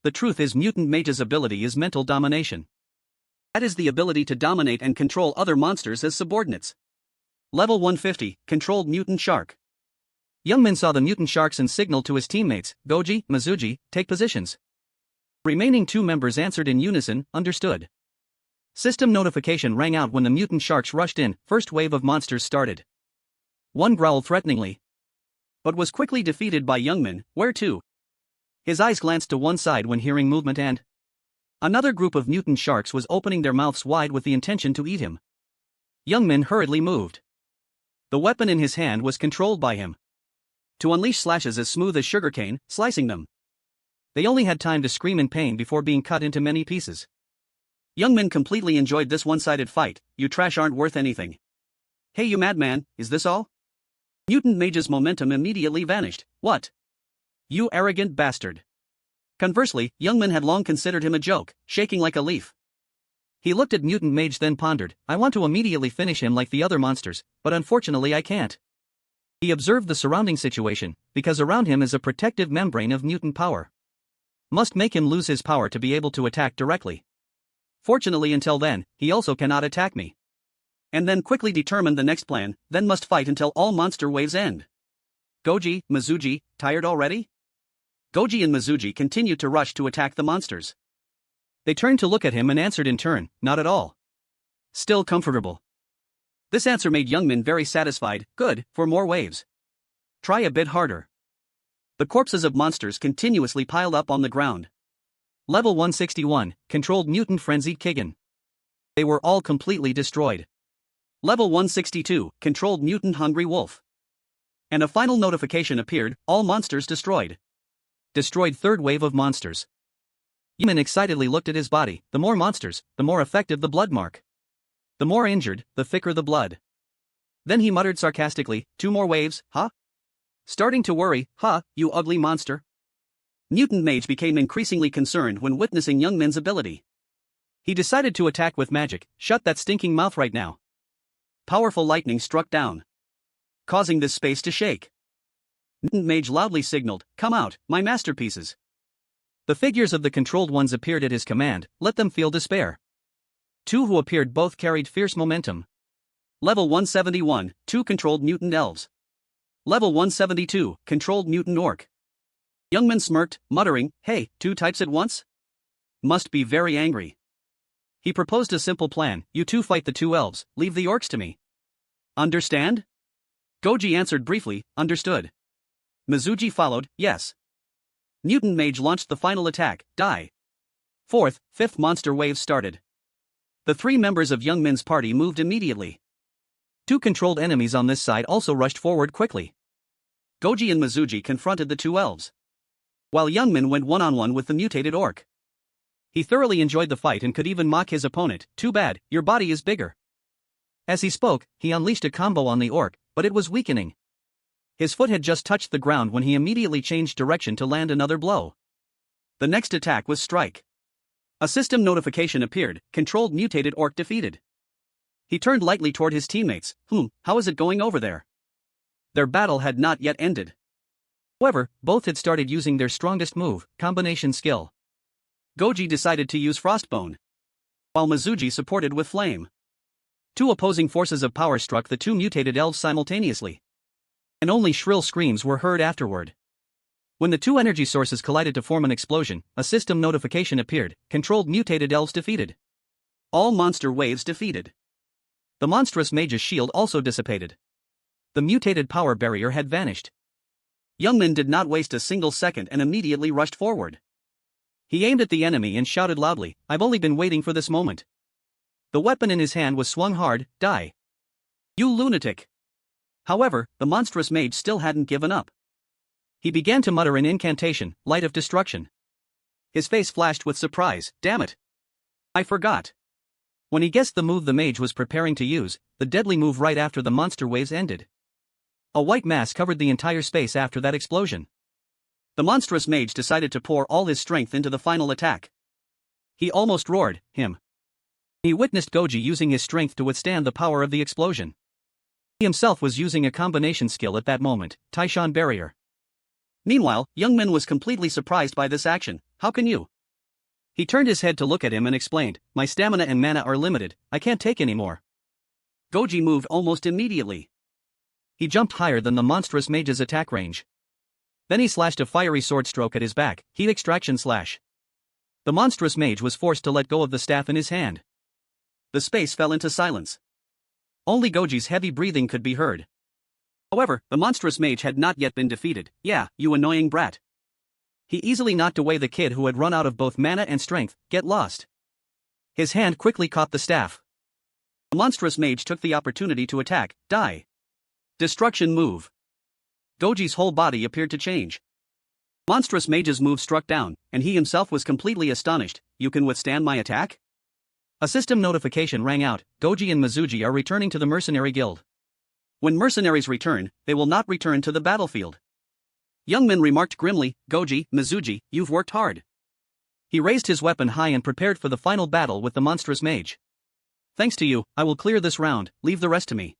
The truth is Mutant Mage's ability is mental domination. That is the ability to dominate and control other monsters as subordinates. Level 150, Controlled Mutant Shark. Youngmin saw the mutant sharks and signaled to his teammates, Goji, Mizuji, take positions. Remaining two members answered in unison, understood. System notification rang out when the mutant sharks rushed in, first wave of monsters started. One growled threateningly, but was quickly defeated by Youngmin. Where to? His eyes glanced to one side when hearing movement and another group of mutant sharks was opening their mouths wide with the intention to eat him. Youngmin hurriedly moved. The weapon in his hand was controlled by him to unleash slashes as smooth as sugarcane, slicing them. They only had time to scream in pain before being cut into many pieces. Youngmin completely enjoyed this one-sided fight. You trash aren't worth anything. Hey you madman, is this all? Mutant Mage's momentum immediately vanished. What? You arrogant bastard. Conversely, Youngmin had long considered him a joke, shaking like a leaf. He looked at Mutant Mage then pondered, I want to immediately finish him like the other monsters, but unfortunately I can't. He observed the surrounding situation, because around him is a protective membrane of mutant power. Must make him lose his power to be able to attack directly. Fortunately until then, he also cannot attack me. And then quickly determined the next plan, then must fight until all monster waves end. Goji, Mizuji, tired already? Goji and Mizuji continued to rush to attack the monsters. They turned to look at him and answered in turn, not at all. Still comfortable. This answer made Youngmin very satisfied, good, for more waves. Try a bit harder. The corpses of monsters continuously piled up on the ground. Level 161, Controlled Mutant Frenzied Kigen. They were all completely destroyed. Level 162, Controlled Mutant Hungry Wolf. And a final notification appeared, all monsters destroyed. Destroyed third wave of monsters. Youngmin excitedly looked at his body, the more monsters, the more effective the blood mark. The more injured, the thicker the blood. Then he muttered sarcastically, 2 more waves, huh? Starting to worry, huh, you ugly monster? Mutant Mage became increasingly concerned when witnessing Youngmin's ability. He decided to attack with magic, shut that stinking mouth right now. Powerful lightning struck down, causing this space to shake. Mutant Mage loudly signaled, come out, my masterpieces. The figures of the controlled ones appeared at his command, let them feel despair. 2 who appeared both carried fierce momentum. Level 171, 2 controlled mutant elves. Level 172, controlled mutant orc. Youngmin smirked, muttering, hey, 2 types at once? Must be very angry. He proposed a simple plan, you 2 fight the 2 elves, leave the orcs to me. Understand? Goji answered briefly, understood. Mizuji followed, yes. Mutant Mage launched the final attack, die. 4th, 5th monster wave started. The 3 members of Youngmin's party moved immediately. 2 controlled enemies on this side also rushed forward quickly. Goji and Mizuji confronted the 2 elves. while Youngmin went one-on-one with the mutated orc. He thoroughly enjoyed the fight and could even mock his opponent. "Too bad, your body is bigger." As he spoke, he unleashed a combo on the orc, but it was weakening. His foot had just touched the ground when he immediately changed direction to land another blow. The next attack was strike. A system notification appeared, controlled mutated orc defeated. He turned lightly toward his teammates. How is it going over there? Their battle had not yet ended. However, both had started using their strongest move, combination skill. Goji decided to use Frostbone, while Mizuji supported with Flame. Two opposing forces of power struck the two mutated elves simultaneously, and only shrill screams were heard afterward. When the two energy sources collided to form an explosion, a system notification appeared, controlled mutated elves defeated. All monster waves defeated. The monstrous mage's shield also dissipated. The mutated power barrier had vanished. Youngmin did not waste a single second and immediately rushed forward. He aimed at the enemy and shouted loudly, "I've only been waiting for this moment." The weapon in his hand was swung hard. "Die, you lunatic!" However, the monstrous mage still hadn't given up. He began to mutter an incantation, Light of Destruction. His face flashed with surprise. "Damn it! I forgot." When he guessed the move the mage was preparing to use, the deadly move right after the monster waves ended. A white mass covered the entire space after that explosion. The monstrous mage decided to pour all his strength into the final attack. He almost roared, "Him!" He witnessed Goji using his strength to withstand the power of the explosion. He himself was using a combination skill at that moment, Taishan Barrier. Meanwhile, Youngmin was completely surprised by this action. "How can you?" He turned his head to look at him and explained, "My stamina and mana are limited, I can't take any more." Goji moved almost immediately. He jumped higher than the monstrous mage's attack range. Then he slashed a fiery sword stroke at his back, Heat Extraction Slash. The monstrous mage was forced to let go of the staff in his hand. The space fell into silence. Only Goji's heavy breathing could be heard. However, the monstrous mage had not yet been defeated. "Yeah, you annoying brat." He easily knocked away the kid who had run out of both mana and strength. "Get lost." His hand quickly caught the staff. The monstrous mage took the opportunity to attack. "Die. Destruction move." Goji's whole body appeared to change. Monstrous mage's move struck down, and he himself was completely astonished. "You can withstand my attack?" A system notification rang out. Goji and Mizuji are returning to the mercenary guild. When mercenaries return, they will not return to the battlefield. Youngmin remarked grimly, "Goji, Mizuji, you've worked hard." He raised his weapon high and prepared for the final battle with the monstrous mage. "Thanks to you, I will clear this round, leave the rest to me."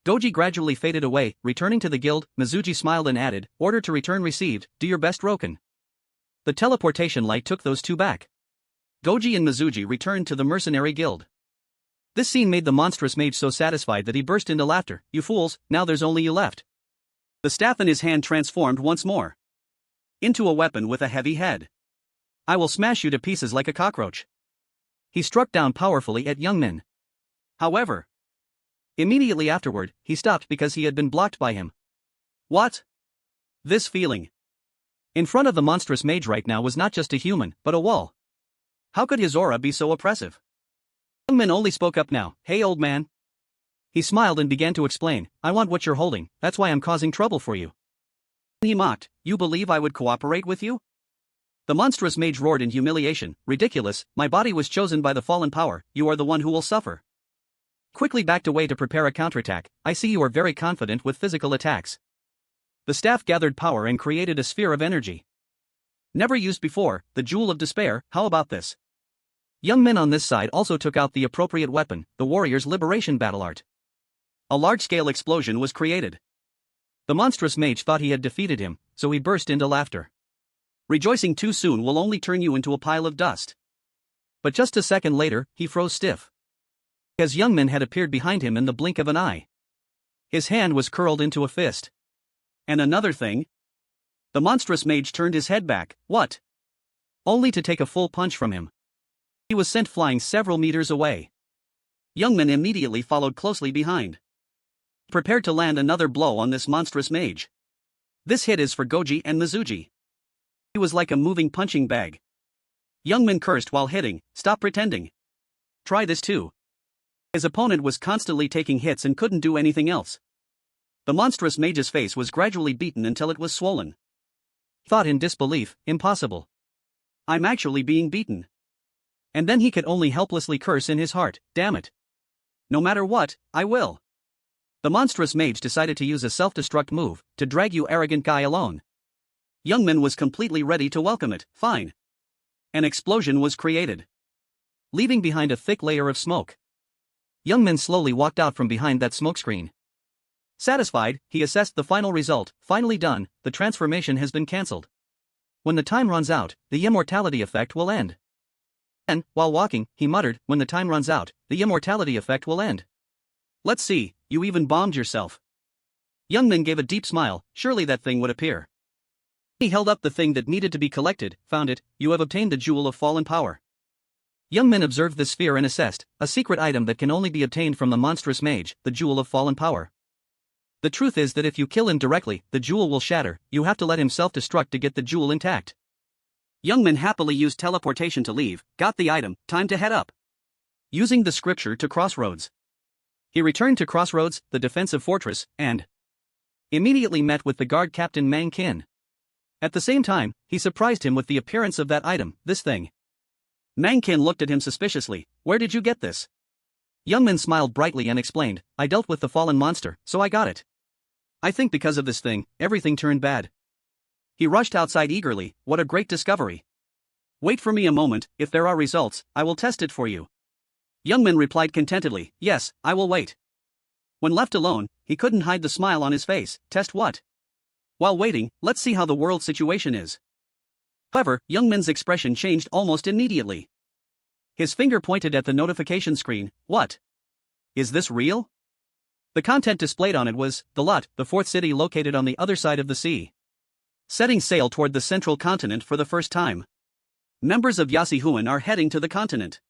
Goji gradually faded away. Returning to the guild, Mizuji smiled and added, "Order to return received, do your best Roken." The teleportation light took those two back. Goji and Mizuji returned to the mercenary guild. This scene made the monstrous mage so satisfied that he burst into laughter. "You fools, now there's only you left." The staff in his hand transformed once more into a weapon with a heavy head. "I will smash you to pieces like a cockroach." He struck down powerfully at Youngmin. However, immediately afterward, he stopped because he had been blocked by him. What? This feeling. In front of the monstrous mage right now was not just a human, but a wall. How could his aura be so oppressive? Youngmin only spoke up now. "Hey old man." He smiled and began to explain, "I want what you're holding, that's why I'm causing trouble for you." He mocked, "You believe I would cooperate with you?" The monstrous mage roared in humiliation, "Ridiculous, my body was chosen by the fallen power, you are the one who will suffer." Quickly backed away to prepare a counterattack. "I see you are very confident with physical attacks." The staff gathered power and created a sphere of energy. Never used before, the Jewel of Despair, how about this? Youngmin on this side also took out the appropriate weapon, the warrior's liberation battle art. A large-scale explosion was created. The monstrous mage thought he had defeated him, so he burst into laughter. Rejoicing too soon will only turn you into a pile of dust. But just a second later, he froze stiff. As Youngmin had appeared behind him in the blink of an eye. His hand was curled into a fist. And another thing? The monstrous mage turned his head back. What? Only to take a full punch from him. He was sent flying several meters away. Youngmin immediately followed closely behind, prepared to land another blow on this monstrous mage. This hit is for Goji and Mizuji. He was like a moving punching bag. Youngmin cursed while hitting, "Stop pretending. Try this too." His opponent was constantly taking hits and couldn't do anything else. The monstrous mage's face was gradually beaten until it was swollen. Thought in disbelief, impossible. I'm actually being beaten. And then he could only helplessly curse in his heart, damn it. No matter what, I will. The monstrous mage decided to use a self-destruct move, to drag you arrogant guy alone. Youngman was completely ready to welcome it, fine. An explosion was created, leaving behind a thick layer of smoke. Youngman slowly walked out from behind that smokescreen. Satisfied, he assessed the final result, finally done, the transformation has been cancelled. When the time runs out, the immortality effect will end. Then, while walking, he muttered, when the time runs out, the immortality effect will end. Let's see, you even bombed yourself. Youngman gave a deep smile, surely that thing would appear. He held up the thing that needed to be collected, found it, you have obtained the Jewel of Fallen Power. Youngman observed the sphere and assessed, a secret item that can only be obtained from the monstrous mage, the Jewel of Fallen Power. The truth is that if you kill him directly, the jewel will shatter, you have to let him self-destruct to get the jewel intact. Youngman happily used teleportation to leave, got the item, time to head up. Using the scripture to Crossroads. He returned to Crossroads, the defensive fortress, and immediately met with the guard captain Mang Kin. At the same time, he surprised him with the appearance of that item, this thing. Mang Kin looked at him suspiciously, where did you get this? Youngman smiled brightly and explained, I dealt with the fallen monster, so I got it. I think because of this thing, everything turned bad. He rushed outside eagerly, what a great discovery. Wait for me a moment, if there are results, I will test it for you. Youngman replied contentedly, yes, I will wait. When left alone, he couldn't hide the smile on his face, test what? While waiting, let's see how the world situation is. However, Youngman's expression changed almost immediately. His finger pointed at the notification screen, what? Is this real? The content displayed on it was, the Lot, the fourth city located on the other side of the sea. Setting sail toward the central continent for the first time. Members of Yasihuan are heading to the continent.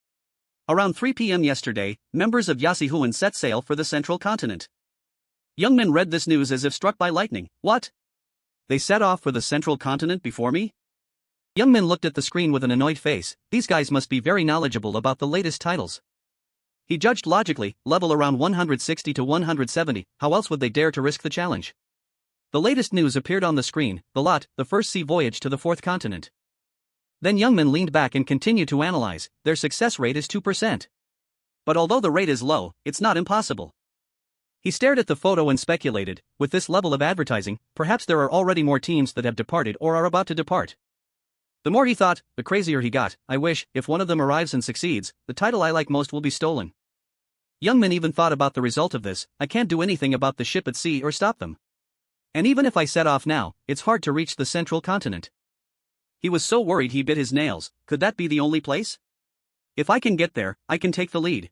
Around 3 p.m. yesterday, members of Yasihuan set sail for the central continent. Youngman read this news as if struck by lightning, what? They set off for the central continent before me? Youngman looked at the screen with an annoyed face, these guys must be very knowledgeable about the latest titles. He judged logically, level around 160 to 170, how else would they dare to risk the challenge? The latest news appeared on the screen, the Lot, the first sea voyage to the fourth continent. Then Youngman leaned back and continued to analyze, their success rate is 2%. But although the rate is low, it's not impossible. He stared at the photo and speculated, with this level of advertising, perhaps there are already more teams that have departed or are about to depart. The more he thought, the crazier he got, I wish, if one of them arrives and succeeds, the title I like most will be stolen. Youngman even thought about the result of this, I can't do anything about the ship at sea or stop them. And even if I set off now, it's hard to reach the central continent. He was so worried he bit his nails, could that be the only place? If I can get there, I can take the lead.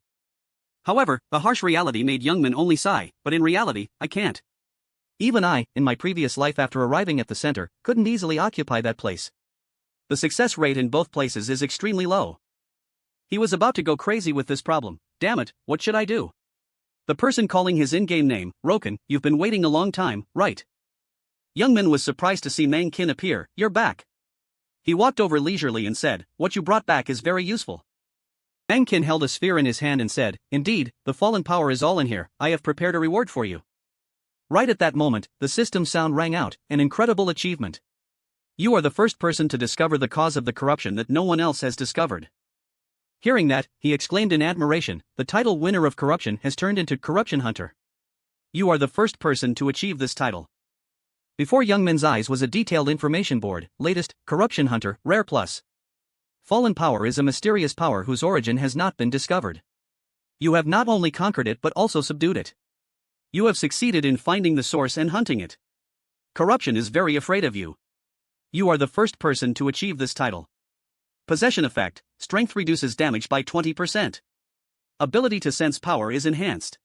However, the harsh reality made Youngman only sigh, but in reality, I can't. Even I, in my previous life after arriving at the center, couldn't easily occupy that place. The success rate in both places is extremely low. He was about to go crazy with this problem, damn it, what should I do? The person calling his in-game name, Roken, you've been waiting a long time, right? Youngman was surprised to see Mang Kin appear, you're back. He walked over leisurely and said, what you brought back is very useful. Mang Kin held a sphere in his hand and said, indeed, the fallen power is all in here, I have prepared a reward for you. Right at that moment, the system sound rang out, an incredible achievement. You are the first person to discover the cause of the corruption that no one else has discovered. Hearing that, he exclaimed in admiration, the title winner of corruption has turned into corruption hunter. You are the first person to achieve this title. Before Youngman's eyes was a detailed information board, latest, corruption hunter, rare plus. Fallen power is a mysterious power whose origin has not been discovered. You have not only conquered it but also subdued it. You have succeeded in finding the source and hunting it. Corruption is very afraid of you. You are the first person to achieve this title. Possession effect, strength reduces damage by 20%. Ability to sense power is enhanced.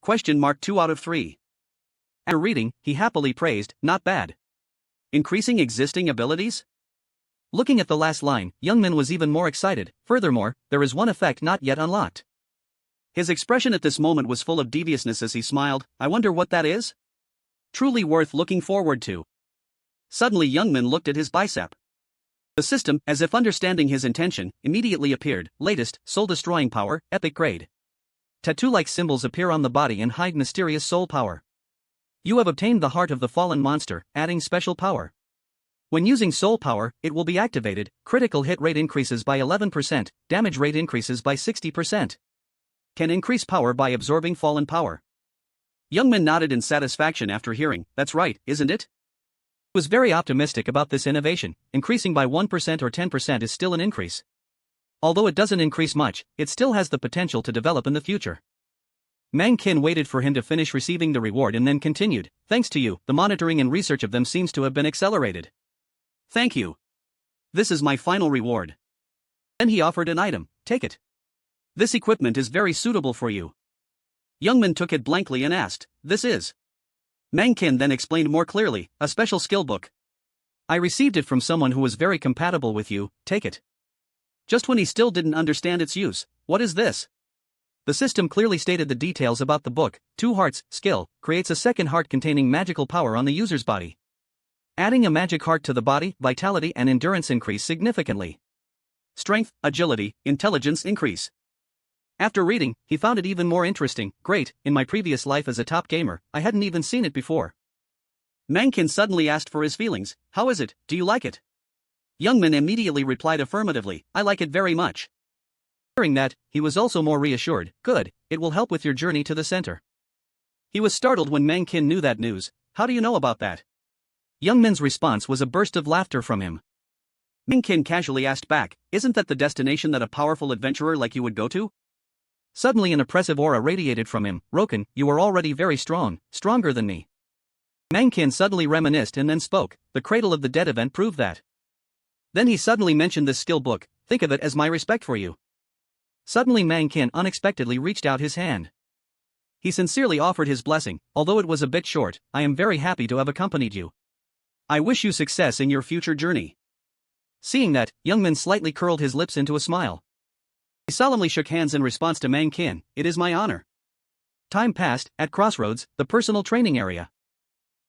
Question mark 2 out of 3. After reading, he happily praised, not bad. Increasing existing abilities? Looking at the last line, Youngman was even more excited, furthermore, there is one effect not yet unlocked. His expression at this moment was full of deviousness as he smiled, I wonder what that is? Truly worth looking forward to. Suddenly Youngman looked at his bicep. The system, as if understanding his intention, immediately appeared, latest, soul-destroying power, epic grade. Tattoo-like symbols appear on the body and hide mysterious soul power. You have obtained the heart of the fallen monster, adding special power. When using soul power, it will be activated, critical hit rate increases by 11%, damage rate increases by 60%. Can increase power by absorbing fallen power. Youngman nodded in satisfaction after hearing, that's right, isn't it? He was very optimistic about this innovation. Increasing by 1% or 10% is still an increase. Although it doesn't increase much, it still has the potential to develop in the future. Mang Kin waited for him to finish receiving the reward and then continued, thanks to you, the monitoring and research of them seems to have been accelerated. Thank you. This is my final reward. Then he offered an item, take it. This equipment is very suitable for you. Youngman took it blankly and asked, this is? Mang Kin then explained more clearly, a special skill book. I received it from someone who was very compatible with you, take it. Just when he still didn't understand its use, what is this? The system clearly stated the details about the book. 2 hearts, skill, creates a second heart containing magical power on the user's body. Adding a magic heart to the body, vitality and endurance increase significantly. Strength, agility, intelligence increase. After reading, he found it even more interesting. Great, in my previous life as a top gamer, I hadn't even seen it before. Mang Kin suddenly asked for his feelings, how is it, do you like it? Youngman immediately replied affirmatively, I like it very much. Hearing that, he was also more reassured, good, it will help with your journey to the center. He was startled when Mang Kin knew that news, how do you know about that? Youngman's response was a burst of laughter from him. Mang Kin casually asked back, isn't that the destination that a powerful adventurer like you would go to? Suddenly an oppressive aura radiated from him, Roken, you are already very strong, stronger than me. Mang Kin suddenly reminisced and then spoke, the Cradle of the Dead event proved that. Then he suddenly mentioned this skill book, think of it as my respect for you. Suddenly Mang Kin unexpectedly reached out his hand. He sincerely offered his blessing, although it was a bit short, I am very happy to have accompanied you. I wish you success in your future journey. Seeing that, Youngman slightly curled his lips into a smile. He solemnly shook hands in response to Mang Kin, it is my honor. Time passed, at Crossroads, the personal training area.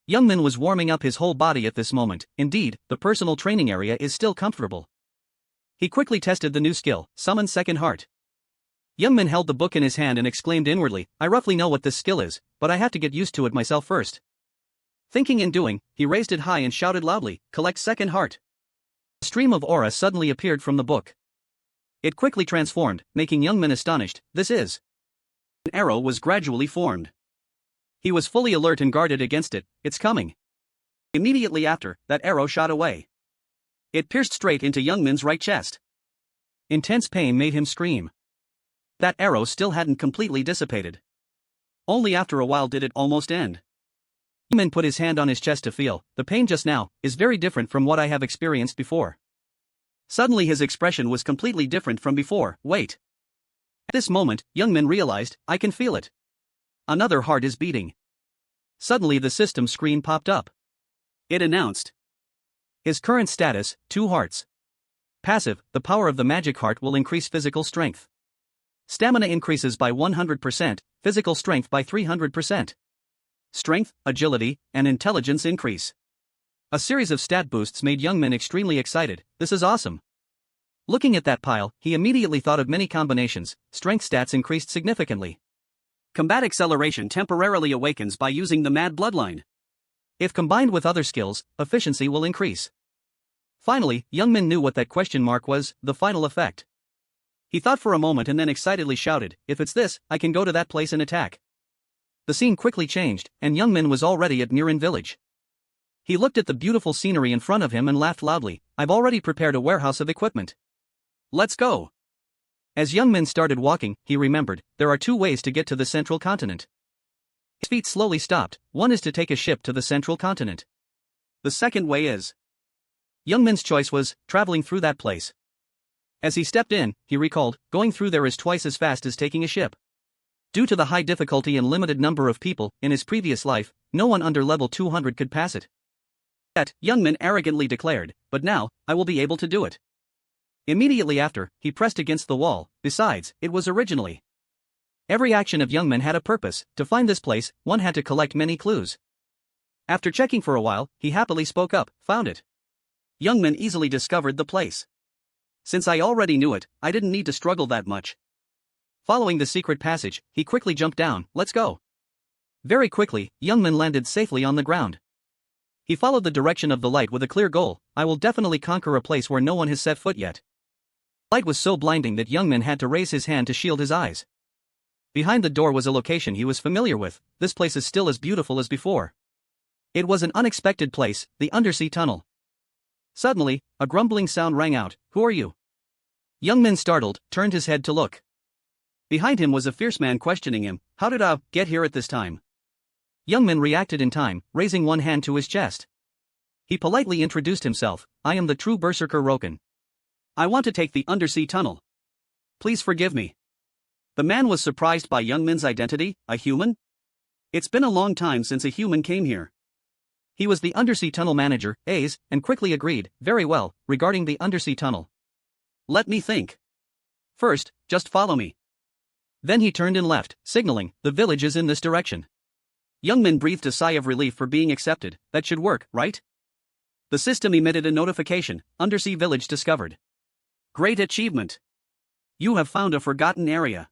Youngman was warming up his whole body at this moment, indeed, the personal training area is still comfortable. He quickly tested the new skill, Summon Second Heart. Youngman held the book in his hand and exclaimed inwardly, I roughly know what this skill is, but I have to get used to it myself first. Thinking and doing, he raised it high and shouted loudly, collect Second Heart. A stream of aura suddenly appeared from the book. It quickly transformed, making Youngman astonished, this is. An arrow was gradually formed. He was fully alert and guarded against it, it's coming. Immediately after, that arrow shot away. It pierced straight into Youngman's right chest. Intense pain made him scream. That arrow still hadn't completely dissipated. Only after a while did it almost end. Youngman put his hand on his chest to feel, the pain just now, is very different from what I have experienced before. Suddenly his expression was completely different from before, wait. At this moment, Youngman realized, I can feel it. Another heart is beating. Suddenly the system screen popped up. It announced. His current status, 2 hearts. Passive, the power of the magic heart will increase physical strength. Stamina increases by 100%, physical strength by 300%. Strength, agility, and intelligence increase. A series of stat boosts made Youngman extremely excited, this is awesome. Looking at that pile, he immediately thought of many combinations, strength stats increased significantly. Combat acceleration temporarily awakens by using the Mad Bloodline. If combined with other skills, efficiency will increase. Finally, Youngman knew what that question mark was, the final effect. He thought for a moment and then excitedly shouted, if it's this, I can go to that place and attack. The scene quickly changed, and Youngman was already at Nirin village. He looked at the beautiful scenery in front of him and laughed loudly, I've already prepared a warehouse of equipment. Let's go. As Youngman started walking, he remembered, there are 2 ways to get to the central continent. His feet slowly stopped, one is to take a ship to the central continent. The second way is. Youngman's choice was, traveling through that place. As he stepped in, he recalled, going through there is twice as fast as taking a ship. Due to the high difficulty and limited number of people, in his previous life, no one under level 200 could pass it. Yet, Youngman arrogantly declared, but now, I will be able to do it. Immediately after, he pressed against the wall, besides, it was originally. Every action of Youngman had a purpose, to find this place, one had to collect many clues. After checking for a while, he happily spoke up, found it. Youngman easily discovered the place. Since I already knew it, I didn't need to struggle that much. Following the secret passage, he quickly jumped down, let's go. Very quickly, Youngman landed safely on the ground. He followed the direction of the light with a clear goal. I will definitely conquer a place where no one has set foot yet. Light was so blinding that Youngmin had to raise his hand to shield his eyes. Behind the door was a location he was familiar with. This place is still as beautiful as before. It was an unexpected place, the undersea tunnel. Suddenly, a grumbling sound rang out. Who are you? Youngmin, startled, turned his head to look. Behind him was a fierce man questioning him. How did I get here at this time? Youngmin reacted in time, raising one hand to his chest. He politely introduced himself. I am the true berserker Roken. I want to take the undersea tunnel. Please forgive me. The man was surprised by Youngmin's identity. A human? It's been a long time since a human came here. He was the undersea tunnel manager, Ace, and quickly agreed. Very well, regarding the undersea tunnel. Let me think. First, just follow me. Then he turned and left, signaling, the village is in this direction. Youngmin breathed a sigh of relief for being accepted. That should work, right? The system emitted a notification. Undersea village discovered. Great achievement. You have found a forgotten area.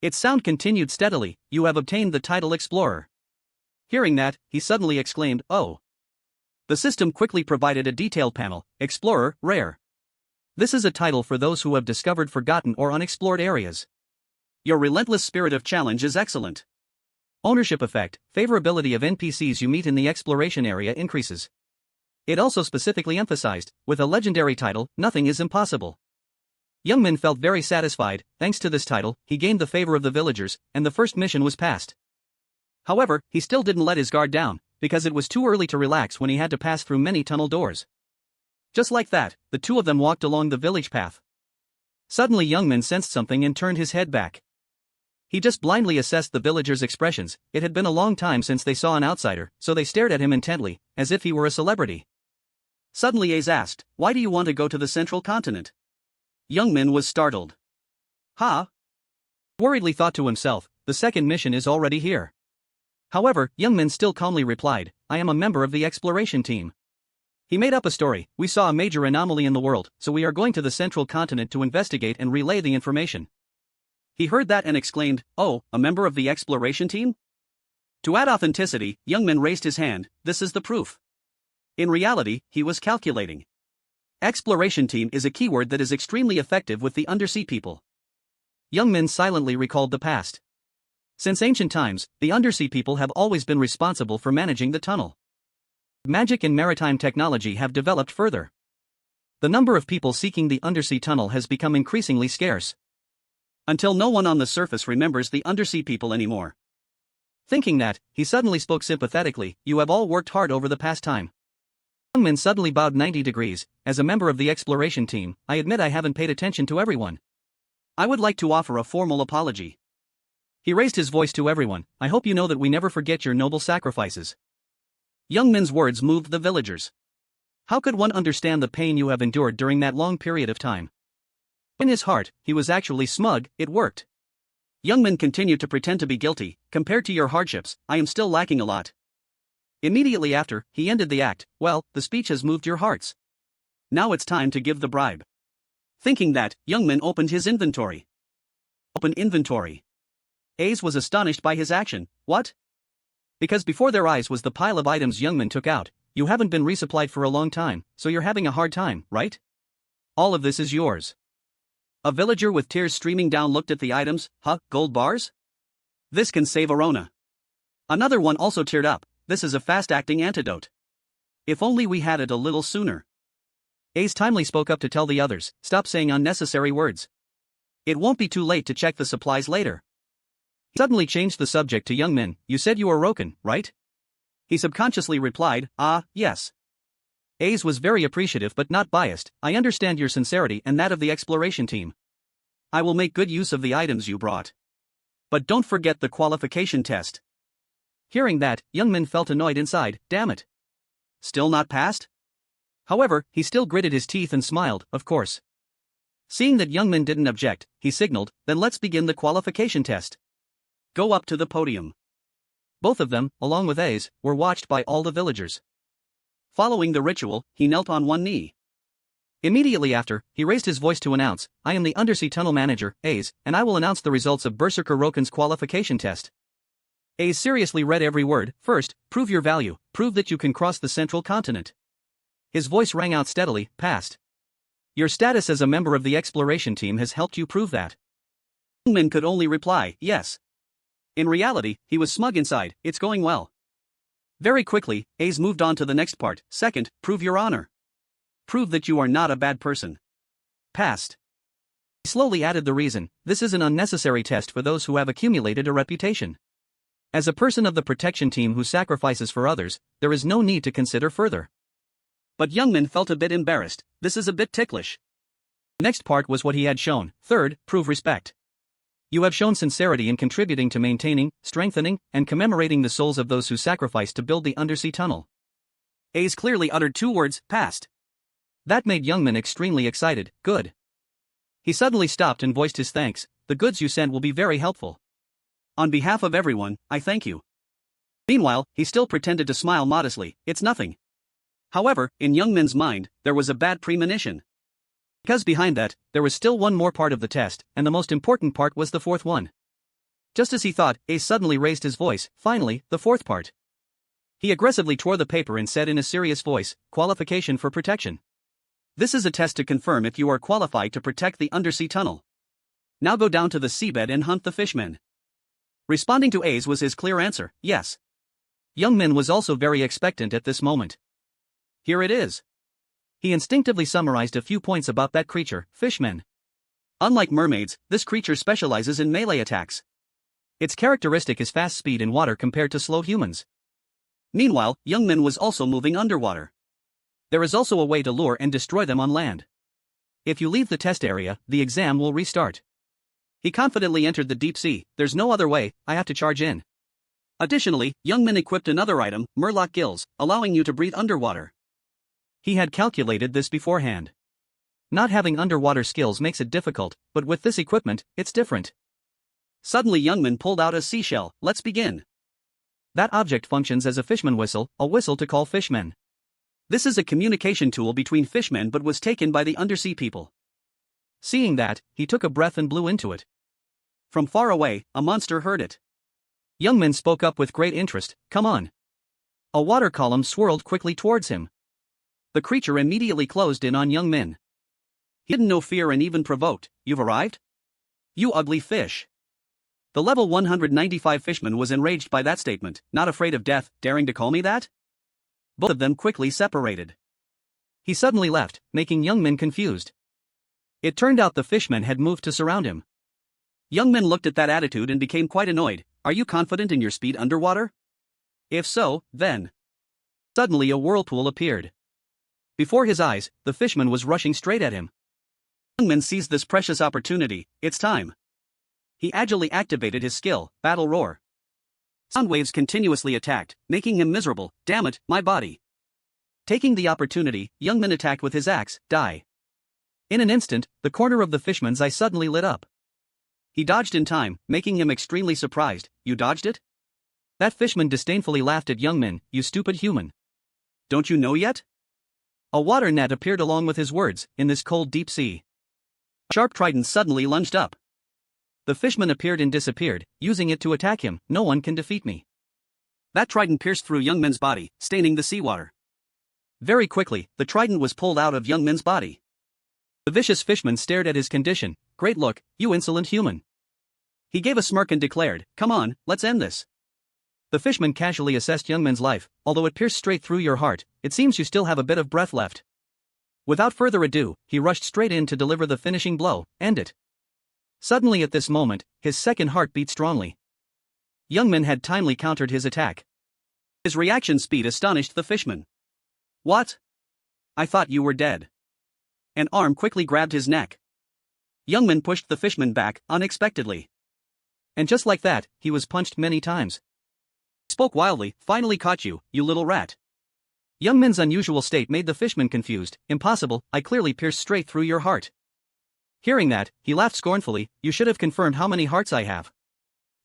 Its sound continued steadily. You have obtained the title Explorer. Hearing that, he suddenly exclaimed, oh. The system quickly provided a detailed panel. Explorer, rare. This is a title for those who have discovered forgotten or unexplored areas. Your relentless spirit of challenge is excellent. Ownership effect. Favorability of NPCs you meet in the exploration area increases. It also specifically emphasized, with a legendary title, nothing is impossible. Youngmin felt very satisfied. Thanks to this title, he gained the favor of the villagers, and the first mission was passed. However, he still didn't let his guard down, because it was too early to relax when he had to pass through many tunnel doors. Just like that, the two of them walked along the village path. Suddenly Youngmin sensed something and turned his head back. He just blindly assessed the villagers' expressions. It had been a long time since they saw an outsider, so they stared at him intently, as if he were a celebrity. Suddenly Ace asked, why do you want to go to the central continent? Youngmin was startled. Huh? Worriedly thought to himself, the second mission is already here. However, Youngmin still calmly replied, I am a member of the exploration team. He made up a story. We saw a major anomaly in the world, so we are going to the central continent to investigate and relay the information. He heard that and exclaimed, oh, a member of the exploration team? To add authenticity, Youngmin raised his hand. This is the proof. In reality, he was calculating. Exploration team is a keyword that is extremely effective with the undersea people. Youngmin silently recalled the past. Since ancient times, the undersea people have always been responsible for managing the tunnel. Magic and maritime technology have developed further. The number of people seeking the undersea tunnel has become increasingly scarce. Until no one on the surface remembers the undersea people anymore. Thinking that, he suddenly spoke sympathetically, you have all worked hard over the past time. Youngmin suddenly bowed 90 degrees, as a member of the exploration team, I admit I haven't paid attention to everyone. I would like to offer a formal apology. He raised his voice to everyone, I hope you know that we never forget your noble sacrifices. Youngmin's words moved the villagers. How could one understand the pain you have endured during that long period of time? In his heart, he was actually smug. It worked. Youngmin continued to pretend to be guilty. Compared to your hardships, I am still lacking a lot. Immediately after, he ended the act. Well, the speech has moved your hearts. Now it's time to give the bribe. Thinking that, Youngmin opened his inventory. Open inventory. Ace was astonished by his action. What? Because before their eyes was the pile of items Youngmin took out. You haven't been resupplied for a long time, so you're having a hard time, right? All of this is yours. A villager with tears streaming down looked at the items. Huh, gold bars? This can save Arona. Another one also teared up. This is a fast-acting antidote. If only we had it a little sooner. Ace timely spoke up to tell the others, stop saying unnecessary words. It won't be too late to check the supplies later. He suddenly changed the subject to Youngmin. You said you were Roken, right? He subconsciously replied, yes. Ace was very appreciative but not biased. I understand your sincerity and that of the exploration team. I will make good use of the items you brought. But don't forget the qualification test. Hearing that, Youngmin felt annoyed inside. Damn it. Still not passed? However, he still gritted his teeth and smiled, of course. Seeing that Youngmin didn't object, he signaled, then let's begin the qualification test. Go up to the podium. Both of them, along with Ace, were watched by all the villagers. Following the ritual, he knelt on one knee. Immediately after, he raised his voice to announce, I am the undersea tunnel manager, Ace, and I will announce the results of Berserker Roken's qualification test. Ace seriously read every word. First, prove your value, prove that you can cross the central continent. His voice rang out steadily. Passed. Your status as a member of the exploration team has helped you prove that. Youngmin could only reply, yes. In reality, he was smug inside. It's going well. Very quickly, Ace moved on to the next part. Second, prove your honor. Prove that you are not a bad person. Passed. He slowly added the reason, this is an unnecessary test for those who have accumulated a reputation. As a person of the protection team who sacrifices for others, there is no need to consider further. But Youngmin felt a bit embarrassed. This is a bit ticklish. The next part was what he had shown. Third, prove respect. You have shown sincerity in contributing to maintaining, strengthening, and commemorating the souls of those who sacrificed to build the undersea tunnel. Ace clearly uttered 2 words, passed. That made Youngmin extremely excited. Good. He suddenly stopped and voiced his thanks. The goods you sent will be very helpful. On behalf of everyone, I thank you. Meanwhile, he still pretended to smile modestly. It's nothing. However, in Youngmin's mind, there was a bad premonition. Because behind that, there was still one more part of the test, and the most important part was the 4th one. Just as he thought, Ace suddenly raised his voice. Finally, the 4th part. He aggressively tore the paper and said in a serious voice, qualification for protection. This is a test to confirm if you are qualified to protect the undersea tunnel. Now go down to the seabed and hunt the fishmen. Responding to Ace was his clear answer, yes. Youngmin was also very expectant at this moment. Here it is. He instinctively summarized a few points about that creature, fishmen. Unlike mermaids, this creature specializes in melee attacks. Its characteristic is fast speed in water compared to slow humans. Meanwhile, Youngmin was also moving underwater. There is also a way to lure and destroy them on land. If you leave the test area, the exam will restart. He confidently entered the deep sea. There's no other way, I have to charge in. Additionally, Youngmin equipped another item, Murloc gills, allowing you to breathe underwater. He had calculated this beforehand. Not having underwater skills makes it difficult, but with this equipment, it's different. Suddenly Youngmin pulled out a seashell. Let's begin. That object functions as a fishman whistle, a whistle to call fishmen. This is a communication tool between fishmen but was taken by the undersea people. Seeing that, he took a breath and blew into it. From far away, a monster heard it. Youngmin spoke up with great interest, come on. A water column swirled quickly towards him. The creature immediately closed in on Youngmin. He didn't know fear and even provoked, you've arrived? You ugly fish. The level 195 fishman was enraged by that statement, not afraid of death, daring to call me that? Both of them quickly separated. He suddenly left, making Youngmin confused. It turned out the fishmen had moved to surround him. Youngmin looked at that attitude and became quite annoyed. Are you confident in your speed underwater? If so, then. Suddenly a whirlpool appeared. Before his eyes, the fishman was rushing straight at him. Youngmin seized this precious opportunity. It's time. He agilely activated his skill, Battle Roar. Sound waves continuously attacked, making him miserable. Damn it, my body. Taking the opportunity, Youngmin attacked with his axe, die. In an instant, the corner of the fishman's eye suddenly lit up. He dodged in time, making him extremely surprised. You dodged it? That fishman disdainfully laughed at Youngmin, you stupid human. Don't you know yet? A water net appeared along with his words, in this cold deep sea. A sharp trident suddenly lunged up. The fishman appeared and disappeared, using it to attack him. No one can defeat me. That trident pierced through Youngmin's body, staining the seawater. Very quickly, the trident was pulled out of Youngmin's body. The vicious fishman stared at his condition. Great look, you insolent human. He gave a smirk and declared, come on, let's end this. The fishman casually assessed Youngmin's life. Although it pierced straight through your heart, it seems you still have a bit of breath left. Without further ado, he rushed straight in to deliver the finishing blow, end it. Suddenly at this moment, his second heart beat strongly. Youngmin had timely countered his attack. His reaction speed astonished the fishman. What? I thought you were dead. An arm quickly grabbed his neck. Youngmin pushed the fishman back, unexpectedly. And just like that, he was punched many times. He spoke wildly, finally caught you, you little rat. Youngmin's unusual state made the fishman confused. Impossible, I clearly pierced straight through your heart. Hearing that, he laughed scornfully, you should have confirmed how many hearts I have.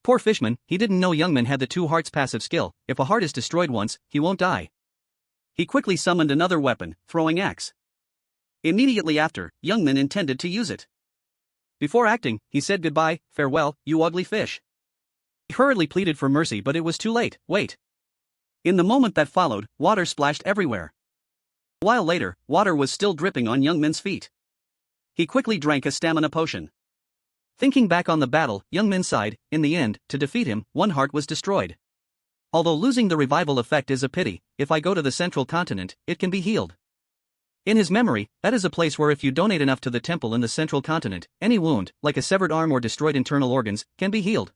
Poor fishman, he didn't know Youngmin had the 2 hearts passive skill. If a heart is destroyed once, he won't die. He quickly summoned another weapon, throwing axe. Immediately after, Youngmin intended to use it. Before acting, he said goodbye, farewell, you ugly fish. He hurriedly pleaded for mercy, but it was too late. Wait. In the moment that followed, water splashed everywhere. A while later, water was still dripping on Young Min's feet. He quickly drank a stamina potion. Thinking back on the battle, Young Min sighed. In the end, to defeat him, one heart was destroyed. Although losing the revival effect is a pity, if I go to the central continent, it can be healed. In his memory, that is a place where if you donate enough to the temple in the central continent, any wound, like a severed arm or destroyed internal organs, can be healed.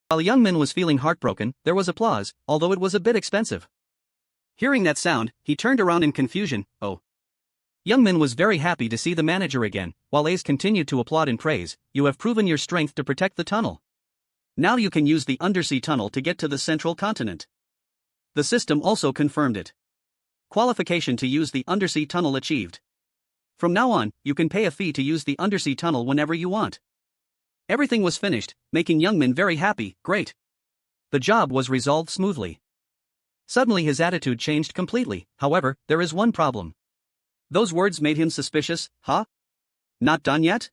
While Young Min was feeling heartbroken, there was applause, although it was a bit expensive. Hearing that sound, he turned around in confusion. Oh. Young Min was very happy to see the manager again, while Ace continued to applaud in praise. You have proven your strength to protect the tunnel. Now you can use the undersea tunnel to get to the central continent. The system also confirmed it. Qualification to use the undersea tunnel achieved. From now on, you can pay a fee to use the undersea tunnel whenever you want. Everything was finished, making Young Min very happy. Great. The job was resolved smoothly. Suddenly his attitude changed completely. However, there is one problem. Those words made him suspicious. Huh? Not done yet?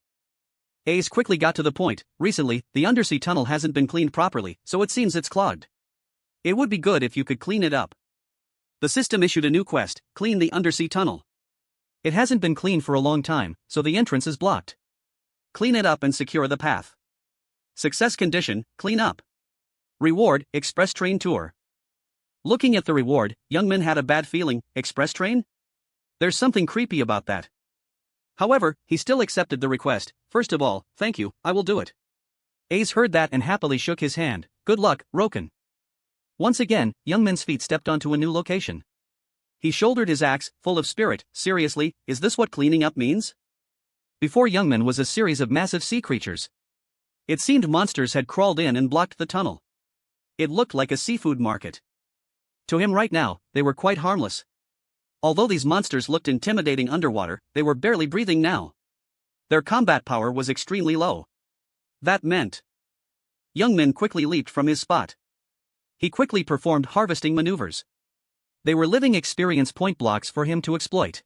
Ace quickly got to the point. Recently, the undersea tunnel hasn't been cleaned properly, so it seems it's clogged. It would be good if you could clean it up. The system issued a new quest, clean the undersea tunnel. It hasn't been cleaned for a long time, so the entrance is blocked. Clean it up and secure the path. Success condition, clean up. Reward, express train tour. Looking at the reward, Young Min had a bad feeling. Express train? There's something creepy about that. However, he still accepted the request. First of all, thank you, I will do it. Ace heard that and happily shook his hand. Good luck, Roken. Once again, Young Min's feet stepped onto a new location. He shouldered his axe, full of spirit. Seriously, is this what cleaning up means? Before Young Min was a series of massive sea creatures. It seemed monsters had crawled in and blocked the tunnel. It looked like a seafood market. To him right now, they were quite harmless. Although these monsters looked intimidating underwater, they were barely breathing now. Their combat power was extremely low. That meant Young Min quickly leaped from his spot. He quickly performed harvesting maneuvers. They were living experience point blocks for him to exploit.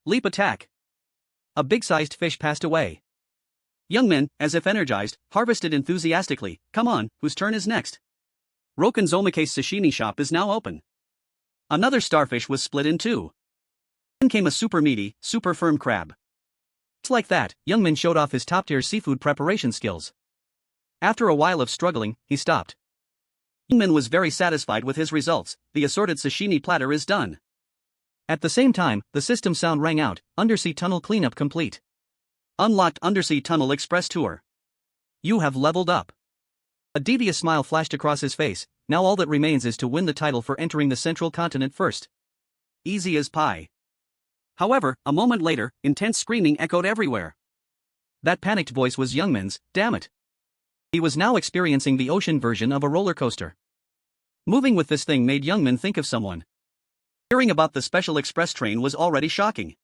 Leap attack. A big-sized fish passed away. Young Min, as if energized, harvested enthusiastically. Come on, whose turn is next? Roken's omakase sashimi shop is now open. Another starfish was split in two. Then came a super meaty, super firm crab. Just like that, Young Min showed off his top-tier seafood preparation skills. After a while of struggling, he stopped. Young Min was very satisfied with his results. The assorted sashimi platter is done. At the same time, the system sound rang out. Undersea tunnel cleanup complete. Unlocked undersea tunnel express tour. You have leveled up. A devious smile flashed across his face. Now all that remains is to win the title for entering the central continent first. Easy as pie. However, a moment later, intense screaming echoed everywhere. That panicked voice was Young Min's. Damn it. He was now experiencing the ocean version of a roller coaster. Moving with this thing made Young Min think of someone. Hearing about the special express train was already shocking.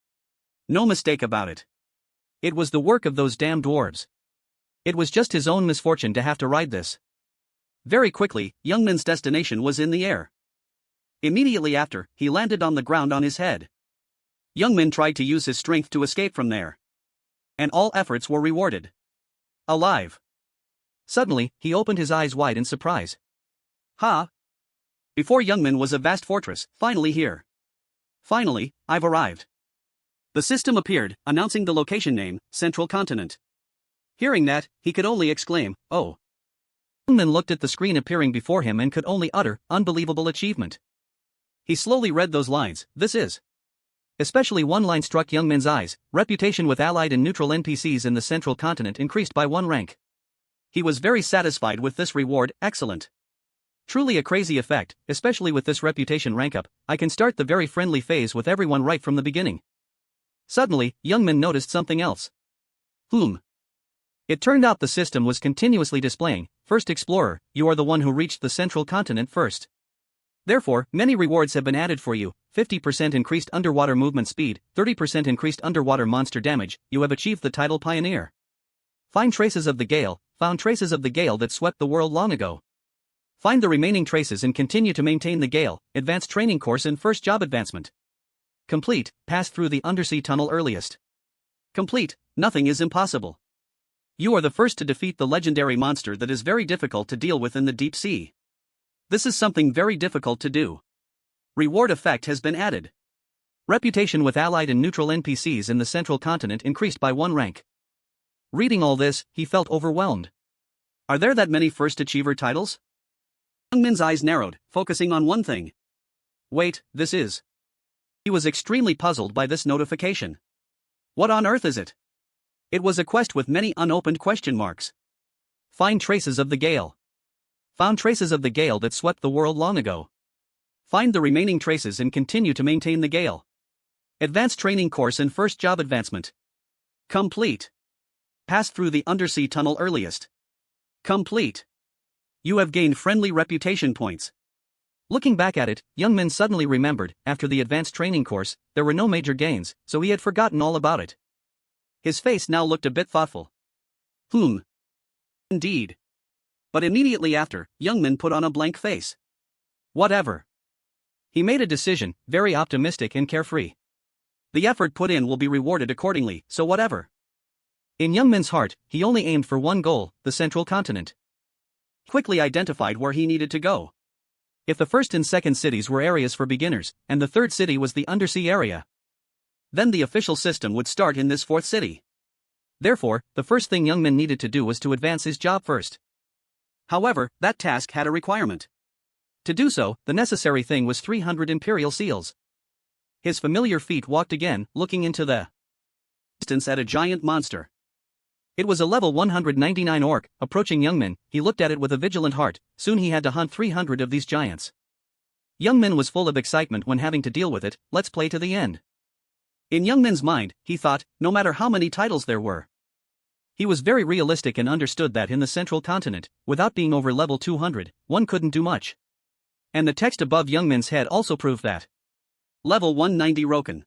No mistake about it. It was the work of those damn dwarves. It was just his own misfortune to have to ride this. Very quickly, Young Min's destination was in the air. Immediately after, he landed on the ground on his head. Young Min tried to use his strength to escape from there. And all efforts were rewarded. Alive. Suddenly, he opened his eyes wide in surprise. Ha! Before Young Min was a vast fortress, finally here. Finally, I've arrived. The system appeared, announcing the location name, Central Continent. Hearing that, he could only exclaim, oh. Young Min looked at the screen appearing before him and could only utter, unbelievable achievement. He slowly read those lines. This is. Especially one line struck Young Min's eyes. Reputation with allied and neutral NPCs in the central continent increased by 1 rank. He was very satisfied with this reward. Excellent. Truly a crazy effect, especially with this reputation rank up. I can start the very friendly phase with everyone right from the beginning. Suddenly, Young Min noticed something else. It turned out the system was continuously displaying, First Explorer, you are the one who reached the central continent first. Therefore, many rewards have been added for you. 50% increased underwater movement speed, 30% increased underwater monster damage. You have achieved the title Pioneer. Find traces of the gale, found traces of the gale that swept the world long ago. Find the remaining traces and continue to maintain the gale. Advanced training course and first job advancement. Complete, pass through the undersea tunnel earliest. Complete, nothing is impossible. You are the first to defeat the legendary monster that is very difficult to deal with in the deep sea. This is something very difficult to do. Reward effect has been added. Reputation with allied and neutral NPCs in the central continent increased by 1 rank. Reading all this, he felt overwhelmed. Are there that many first achiever titles? Young Min's eyes narrowed, focusing on one thing. Wait, this is. He was extremely puzzled by this notification. What on earth is it? It was a quest with many unopened question marks. Find traces of the gale. Found traces of the gale that swept the world long ago. Find the remaining traces and continue to maintain the gale. Advanced training course and first job advancement. Complete. Pass through the undersea tunnel earliest. Complete. You have gained friendly reputation points. Looking back at it, Young Min suddenly remembered, after the advanced training course, there were no major gains, so he had forgotten all about it. His face now looked a bit thoughtful. Indeed. But immediately after, Young Min put on a blank face. Whatever. He made a decision, very optimistic and carefree. The effort put in will be rewarded accordingly, so whatever. In Young Min's heart, he only aimed for one goal, the central continent. He quickly identified where he needed to go. If the first and second cities were areas for beginners, and the third city was the undersea area, then the official system would start in this fourth city. Therefore, the first thing Young Min needed to do was to advance his job first. However, that task had a requirement. To do so, the necessary thing was 300 imperial seals. His familiar feet walked again, looking into the distance at a giant monster. It was a level 199 orc, approaching Young Min. He looked at it with a vigilant heart. Soon he had to hunt 300 of these giants. Young Min was full of excitement when having to deal with it. Let's play to the end. In Young Min's mind, he thought, no matter how many titles there were. He was very realistic and understood that in the central continent, without being over level 200, one couldn't do much. And the text above Young Min's head also proved that. Level 190 Roken.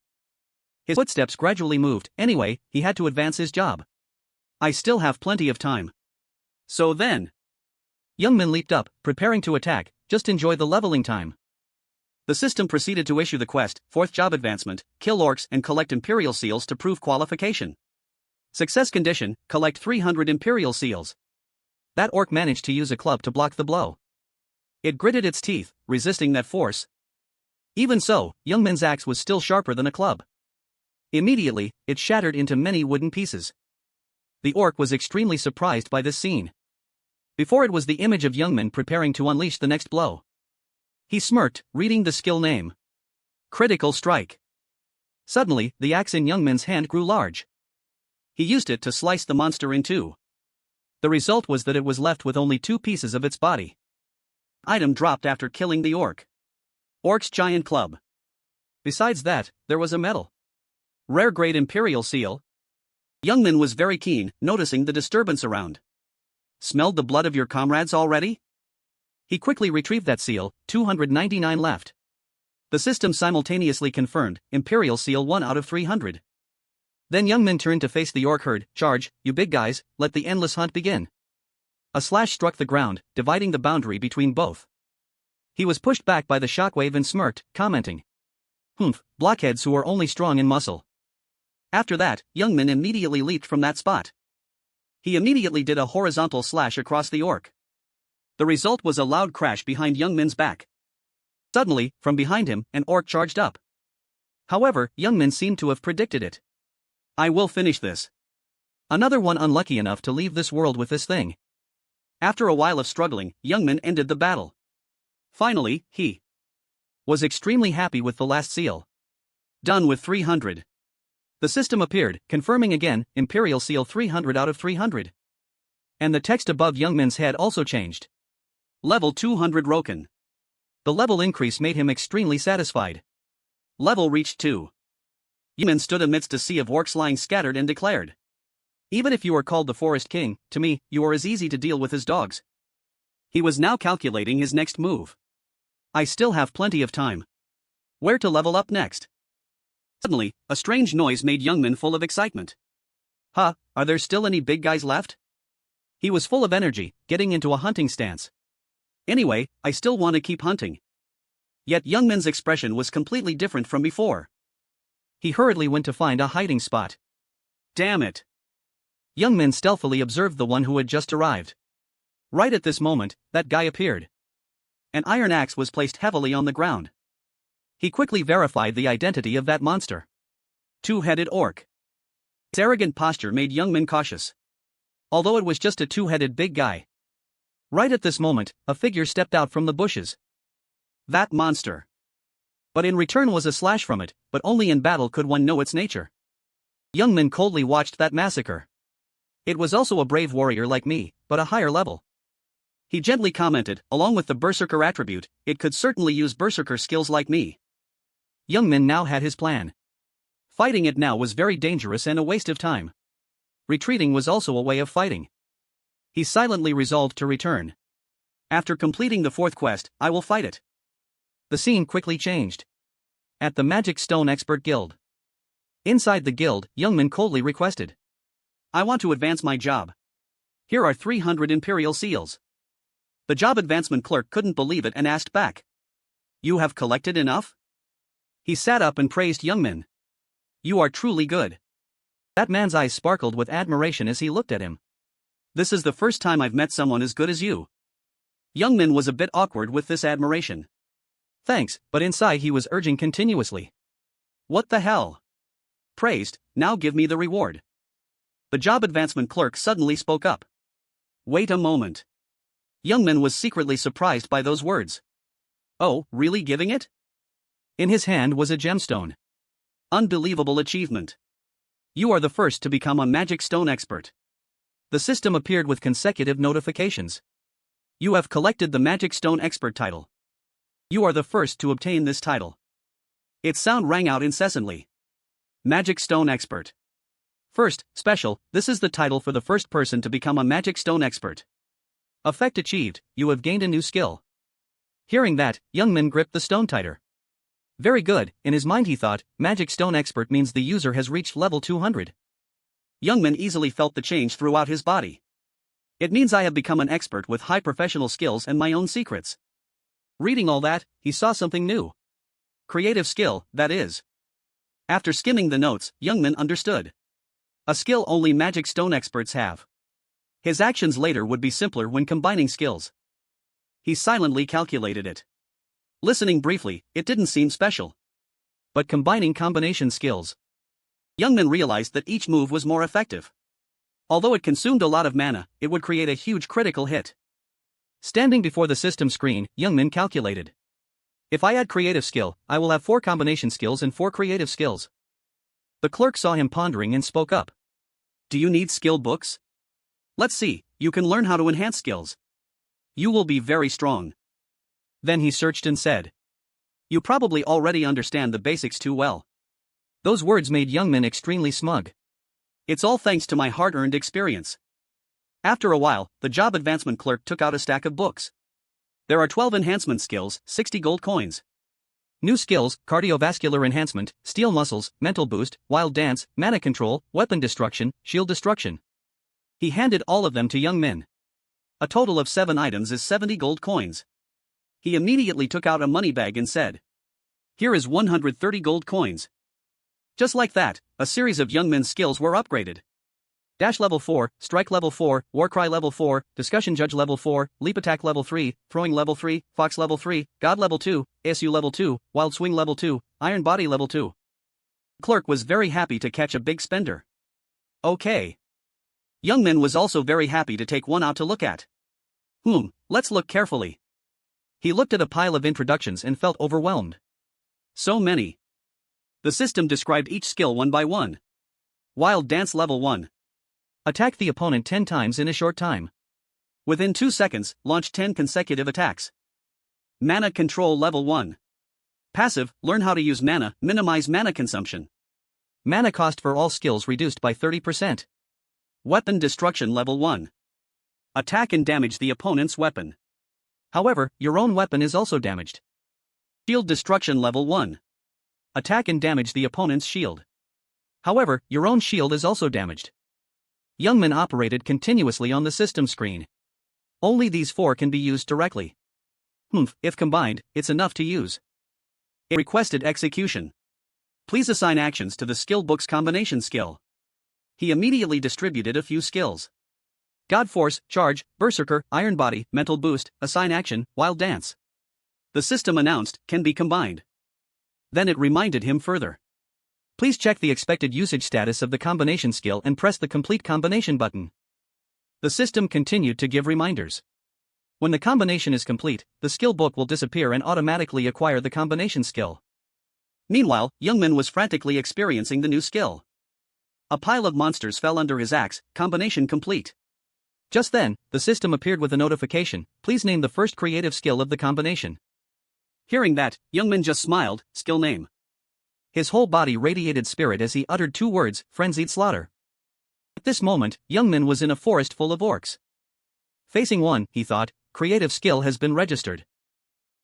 His footsteps gradually moved. Anyway, he had to advance his job. I still have plenty of time. So then. Young Min leaped up, preparing to attack. Just enjoy the leveling time. The system proceeded to issue the quest, fourth job advancement, kill orcs and collect imperial seals to prove qualification. Success condition, collect 300 imperial seals. That orc managed to use a club to block the blow. It gritted its teeth, resisting that force. Even so, Young Min's axe was still sharper than a club. Immediately, it shattered into many wooden pieces. The orc was extremely surprised by this scene. Before it was the image of Young Min preparing to unleash the next blow. He smirked, reading the skill name. Critical strike. Suddenly, the axe in Young Min's hand grew large. He used it to slice the monster in two. The result was that it was left with only 2 pieces of its body. Item dropped after killing the orc. Orc's giant club. Besides that, there was a medal. Rare grade imperial seal. Young Min was very keen, noticing the disturbance around. Smelled the blood of your comrades already? He quickly retrieved that seal, 299 left. The system simultaneously confirmed, imperial seal 1 out of 300. Then Young Min turned to face the orc herd. Charge, you big guys, let the endless hunt begin. A slash struck the ground, dividing the boundary between both. He was pushed back by the shockwave and smirked, commenting. Blockheads who are only strong in muscle. After that, Young Min immediately leaped from that spot. He immediately did a horizontal slash across the orc. The result was a loud crash behind Young Min's back. Suddenly, from behind him, an orc charged up. However, Young Min seemed to have predicted it. I will finish this. Another one unlucky enough to leave this world with this thing. After a while of struggling, Young Min ended the battle. Finally, he was extremely happy with the last seal. Done with 300. The system appeared, confirming again, Imperial Seal 300 out of 300. And the text above Young Min's head also changed. Level 200 Roken. The level increase made him extremely satisfied. Level reached 2. Young Min stood amidst a sea of orcs lying scattered and declared. Even if you are called the Forest King, to me, you are as easy to deal with as dogs. He was now calculating his next move. I still have plenty of time. Where to level up next? Suddenly, a strange noise made Young Min full of excitement. Are there still any big guys left? He was full of energy, getting into a hunting stance. Anyway, I still want to keep hunting. Yet Young Min's expression was completely different from before. He hurriedly went to find a hiding spot. Damn it. Youngmin stealthily observed the one who had just arrived. Right at this moment, that guy appeared. An iron axe was placed heavily on the ground. He quickly verified the identity of that monster. Two-headed orc. His arrogant posture made Youngmin cautious. Although it was just a two-headed big guy. Right at this moment, a figure stepped out from the bushes. That monster. But in return was a slash from it, but only in battle could one know its nature. Youngmin coldly watched that massacre. It was also a brave warrior like me, but a higher level. He gently commented, along with the berserker attribute, it could certainly use berserker skills like me. Youngmin now had his plan. Fighting it now was very dangerous and a waste of time. Retreating was also a way of fighting. He silently resolved to return. After completing the fourth quest, I will fight it. The scene quickly changed. At the Magic Stone Expert Guild. Inside the guild, Youngmin coldly requested. I want to advance my job. Here are 300 Imperial Seals. The job advancement clerk couldn't believe it and asked back. You have collected enough? He sat up and praised Youngmin. You are truly good. That man's eyes sparkled with admiration as he looked at him. This is the first time I've met someone as good as you. Youngmin was a bit awkward with this admiration. Thanks, but inside he was urging continuously. What the hell? Praised, now give me the reward. The job advancement clerk suddenly spoke up. Wait a moment. Youngmin was secretly surprised by those words. Oh, really giving it? In his hand was a gemstone. Unbelievable achievement. You are the first to become a magic stone expert. The system appeared with consecutive notifications. You have collected the Magic Stone Expert title. You are the first to obtain this title. Its sound rang out incessantly. Magic Stone Expert. First, special, this is the title for the first person to become a Magic Stone Expert. Effect achieved, you have gained a new skill. Hearing that, Youngmin gripped the stone tighter. Very good, in his mind he thought, Magic Stone Expert means the user has reached level 200. Youngmin easily felt the change throughout his body. It means I have become an expert with high professional skills and my own secrets. Reading all that, he saw something new. Creative skill, that is. After skimming the notes, Youngmin understood. A skill only Magic Stone experts have. His actions later would be simpler when combining skills. He silently calculated it. Listening briefly, it didn't seem special. But combining combination skills. Youngmin realized that each move was more effective. Although it consumed a lot of mana, it would create a huge critical hit. Standing before the system screen, Youngmin calculated. If I add creative skill, I will have 4 combination skills and 4 creative skills. The clerk saw him pondering and spoke up. Do you need skill books? Let's see, you can learn how to enhance skills. You will be very strong. Then he searched and said. You probably already understand the basics too well. Those words made Youngmin extremely smug. It's all thanks to my hard-earned experience. After a while, the job advancement clerk took out a stack of books. There are 12 enhancement skills, 60 gold coins. New skills, cardiovascular enhancement, steel muscles, mental boost, wild dance, mana control, weapon destruction, shield destruction. He handed all of them to Youngmin. A total of 7 items is 70 gold coins. He immediately took out a money bag and said. Here is 130 gold coins. Just like that, a series of Youngmin's skills were upgraded. Dash level 4, strike level 4, warcry level 4, discussion judge level 4, leap attack level 3, throwing level 3, fox level 3, god level 2, ASU level 2, wild swing level 2, iron body level 2. The clerk was very happy to catch a big spender. Okay. Youngmin was also very happy to take one out to look at. Let's look carefully. He looked at a pile of introductions and felt overwhelmed. So many. The system described each skill one by one. Wild Dance Level 1. Attack the opponent 10 times in a short time. Within 2 seconds, launch 10 consecutive attacks. Mana Control Level 1. Passive, learn how to use mana, minimize mana consumption. Mana cost for all skills reduced by 30%. Weapon Destruction Level 1. Attack and damage the opponent's weapon. However, your own weapon is also damaged. Shield Destruction Level 1. Attack and damage the opponent's shield. However, your own shield is also damaged. Youngmin operated continuously on the system screen. Only these 4 can be used directly. If combined, it's enough to use. It requested execution. Please assign actions to the skill book's combination skill. He immediately distributed a few skills. God Force, Charge, Berserker, Iron Body, Mental Boost, Assign Action, Wild Dance. The system announced, can be combined. Then it reminded him further. Please check the expected usage status of the combination skill and press the complete combination button. The system continued to give reminders. When the combination is complete, the skill book will disappear and automatically acquire the combination skill. Meanwhile, Youngmin was frantically experiencing the new skill. A pile of monsters fell under his axe, combination complete. Just then, the system appeared with a notification, please name the first creative skill of the combination. Hearing that, Youngmin just smiled, skill name. His whole body radiated spirit as he uttered 2 words, frenzied slaughter. At this moment, Youngmin was in a forest full of orcs. Facing one, he thought, creative skill has been registered.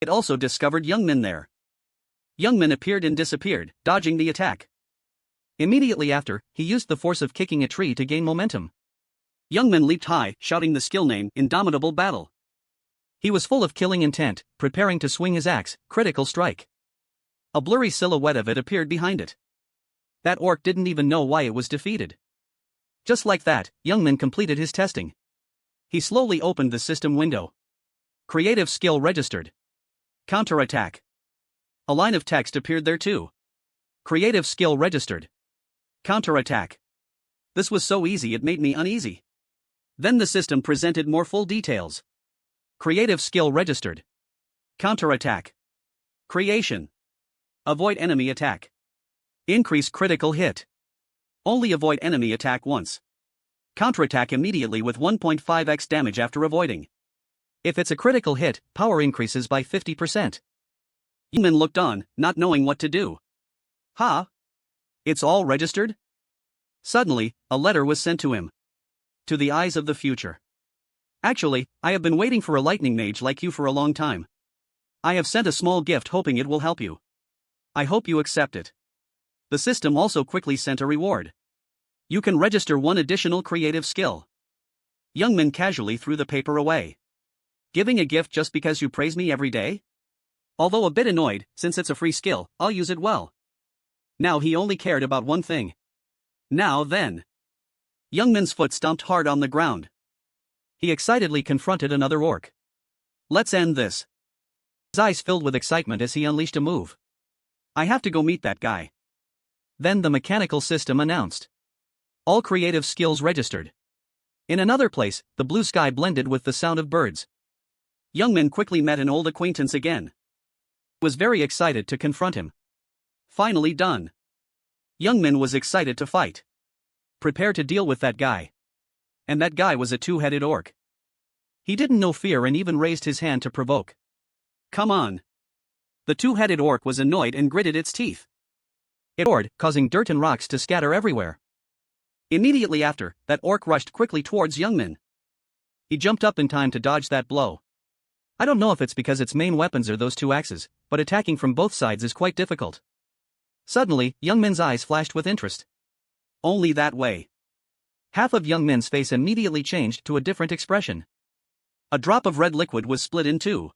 It also discovered Youngmin there. Youngmin appeared and disappeared, dodging the attack. Immediately after, he used the force of kicking a tree to gain momentum. Youngmin leaped high, shouting the skill name, Indomitable Battle. He was full of killing intent, preparing to swing his axe, Critical Strike. A blurry silhouette of it appeared behind it. That orc didn't even know why it was defeated. Just like that, Youngmin completed his testing. He slowly opened the system window. Creative skill registered. Counterattack. A line of text appeared there too. Creative skill registered. Counterattack. This was so easy it made me uneasy. Then the system presented more full details. Creative skill registered. Counterattack. Creation. Avoid enemy attack. Increase critical hit. Only avoid enemy attack once. Counterattack immediately with 1.5x damage after avoiding. If it's a critical hit, power increases by 50%. Youngmin looked on, not knowing what to do. Ha! It's all registered? Suddenly, a letter was sent to him. To the eyes of the future. Actually, I have been waiting for a lightning mage like you for a long time. I have sent a small gift hoping it will help you. I hope you accept it. The system also quickly sent a reward. You can register 1 additional creative skill. Youngmin casually threw the paper away. Giving a gift just because you praise me every day? Although a bit annoyed, since it's a free skill, I'll use it well. Now he only cared about one thing. Now then. Youngmin's foot stomped hard on the ground. He excitedly confronted another orc. Let's end this. His eyes filled with excitement as he unleashed a move. I have to go meet that guy. Then the mechanical system announced. All creative skills registered. In another place, the blue sky blended with the sound of birds. Youngmin quickly met an old acquaintance again. He was very excited to confront him. Finally done. Youngmin was excited to fight. Prepare to deal with that guy. And that guy was a 2-headed orc. He didn't know fear and even raised his hand to provoke. Come on. The 2-headed orc was annoyed and gritted its teeth. It roared, causing dirt and rocks to scatter everywhere. Immediately after, that orc rushed quickly towards Youngmin. He jumped up in time to dodge that blow. I don't know if it's because its main weapons are those 2 axes, but attacking from both sides is quite difficult. Suddenly, Youngmin's eyes flashed with interest. Only that way. Half of Youngmin's face immediately changed to a different expression. A drop of red liquid was split in 2.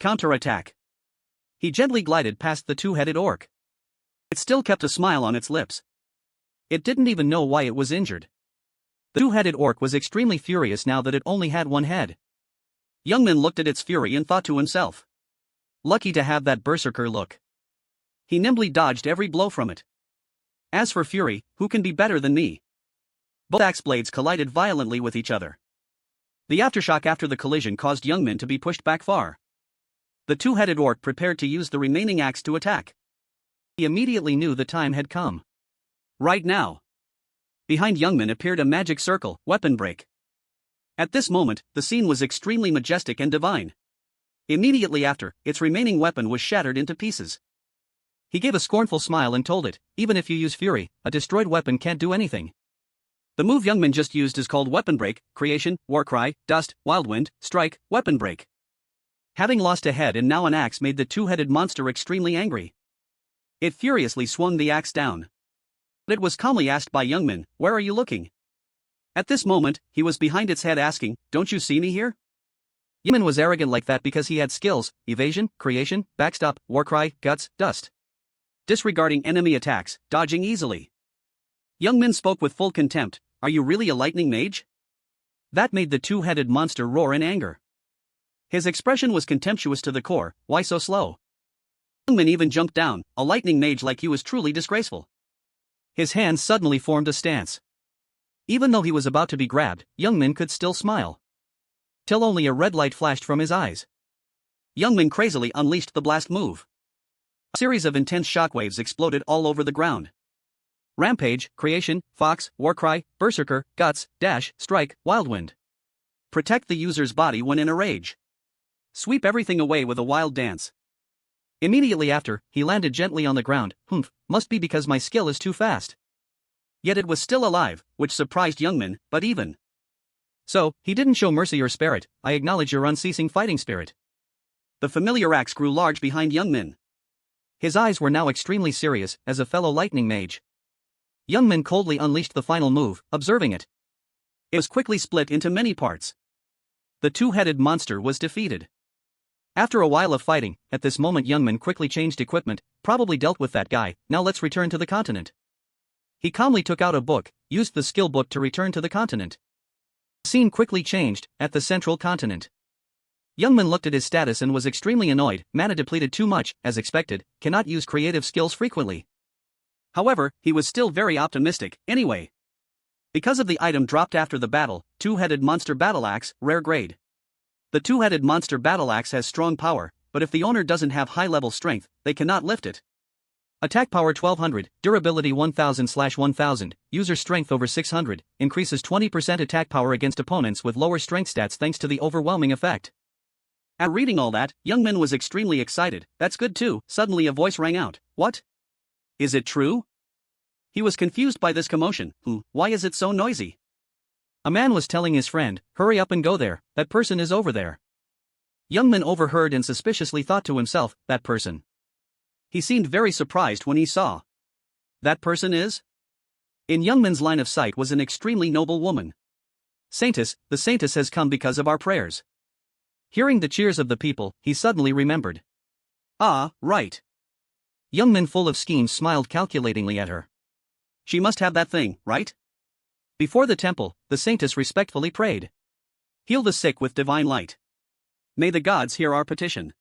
Counterattack. He gently glided past the 2-headed orc. It still kept a smile on its lips. It didn't even know why it was injured. The 2-headed orc was extremely furious now that it only had 1 head. Youngmin looked at its fury and thought to himself. Lucky to have that berserker look. He nimbly dodged every blow from it. As for fury, who can be better than me? Both axe blades collided violently with each other. The aftershock after the collision caused Youngmin to be pushed back far. The 2-headed orc prepared to use the remaining axe to attack. He immediately knew the time had come. Right now. Behind Youngmin appeared a magic circle, weapon break. At this moment, the scene was extremely majestic and divine. Immediately after, its remaining weapon was shattered into pieces. He gave a scornful smile and told it, even if you use fury, a destroyed weapon can't do anything. The move Youngmin just used is called Weapon Break, Creation, Warcry, Dust, Wildwind, Strike, Weapon Break. Having lost a head and now an axe made the 2-headed monster extremely angry. It furiously swung the axe down. But it was calmly asked by Youngmin, where are you looking? At this moment, he was behind its head asking, don't you see me here? Youngmin was arrogant like that because he had skills, evasion, creation, backstop, warcry, guts, dust. Disregarding enemy attacks, dodging easily. Young Min spoke with full contempt, "Are you really a lightning mage?" That made the two-headed monster roar in anger. His expression was contemptuous to the core. Why so slow? Young Min even jumped down. A lightning mage like you is truly disgraceful. His hands suddenly formed a stance. Even though he was about to be grabbed, Young Min could still smile. Till only a red light flashed from his eyes. Young Min crazily unleashed the blast move. A series of intense shockwaves exploded all over the ground. Rampage, Creation, Fox, Warcry, Berserker, Guts, Dash, Strike, Wildwind. Protect the user's body when in a rage. Sweep everything away with a wild dance. Immediately after, he landed gently on the ground. Must be because my skill is too fast. Yet it was still alive, which surprised Young Min, but even so, he didn't show mercy or spare it. I acknowledge your unceasing fighting spirit. The familiar axe grew large behind Young Min. His eyes were now extremely serious, as a fellow lightning mage. Young Min coldly unleashed the final move, observing it. It was quickly split into many parts. The two-headed monster was defeated. After a while of fighting, at this moment Young Min quickly changed equipment, probably dealt with that guy. Now let's return to the continent. He calmly took out a book, used the skill book to return to the continent. The scene quickly changed, at the central continent. Young Min looked at his status and was extremely annoyed. Mana depleted too much, as expected, cannot use creative skills frequently. However, he was still very optimistic, anyway. Because of the item dropped after the battle, two-headed monster battle axe, rare grade. The two-headed monster battle axe has strong power, but if the owner doesn't have high-level strength, they cannot lift it. Attack power 1200, durability 1000/1000, user strength over 600, increases 20% attack power against opponents with lower strength stats thanks to the overwhelming effect. After reading all that, Young Min was extremely excited. That's good too. Suddenly a voice rang out. What? Is it true? He was confused by this commotion. Why is it so noisy? A man was telling his friend, hurry up and go there, that person is over there. Young Min overheard and suspiciously thought to himself, that person. He seemed very surprised when he saw. That person is? In Young Min's line of sight was an extremely noble woman. Saintess, the saintess has come because of our prayers. Hearing the cheers of the people, he suddenly remembered. Ah, right. Young Min, full of schemes, smiled calculatingly at her. She must have that thing, right? Before the temple, the saintess respectfully prayed. Heal the sick with divine light. May the gods hear our petition.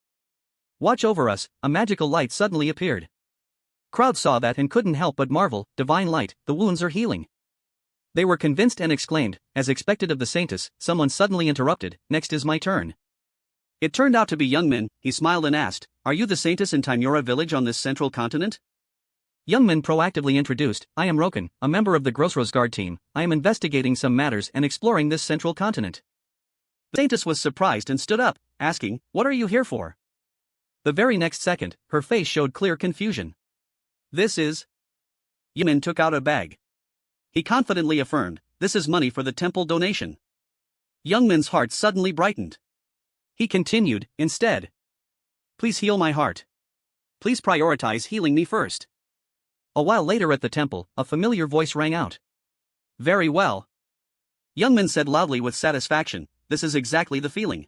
Watch over us. A magical light suddenly appeared. Crowd saw that and couldn't help but marvel. Divine light, the wounds are healing. They were convinced and exclaimed, as expected of the saintess. Someone suddenly interrupted, next is my turn. It turned out to be Young Min. He smiled and asked, are you the saintess in Timura village on this central continent? Young Min proactively introduced, I am Roken, a member of the Crossroads guard team. I am investigating some matters and exploring this central continent. The saintess was surprised and stood up, asking, what are you here for? The very next second, her face showed clear confusion. This is... Young Min took out a bag. He confidently affirmed, this is money for the temple donation. Young Min's heart suddenly brightened. He continued, instead. Please heal my heart. Please prioritize healing me first. A while later at the temple, a familiar voice rang out. Very well. Young Min said loudly with satisfaction, this is exactly the feeling.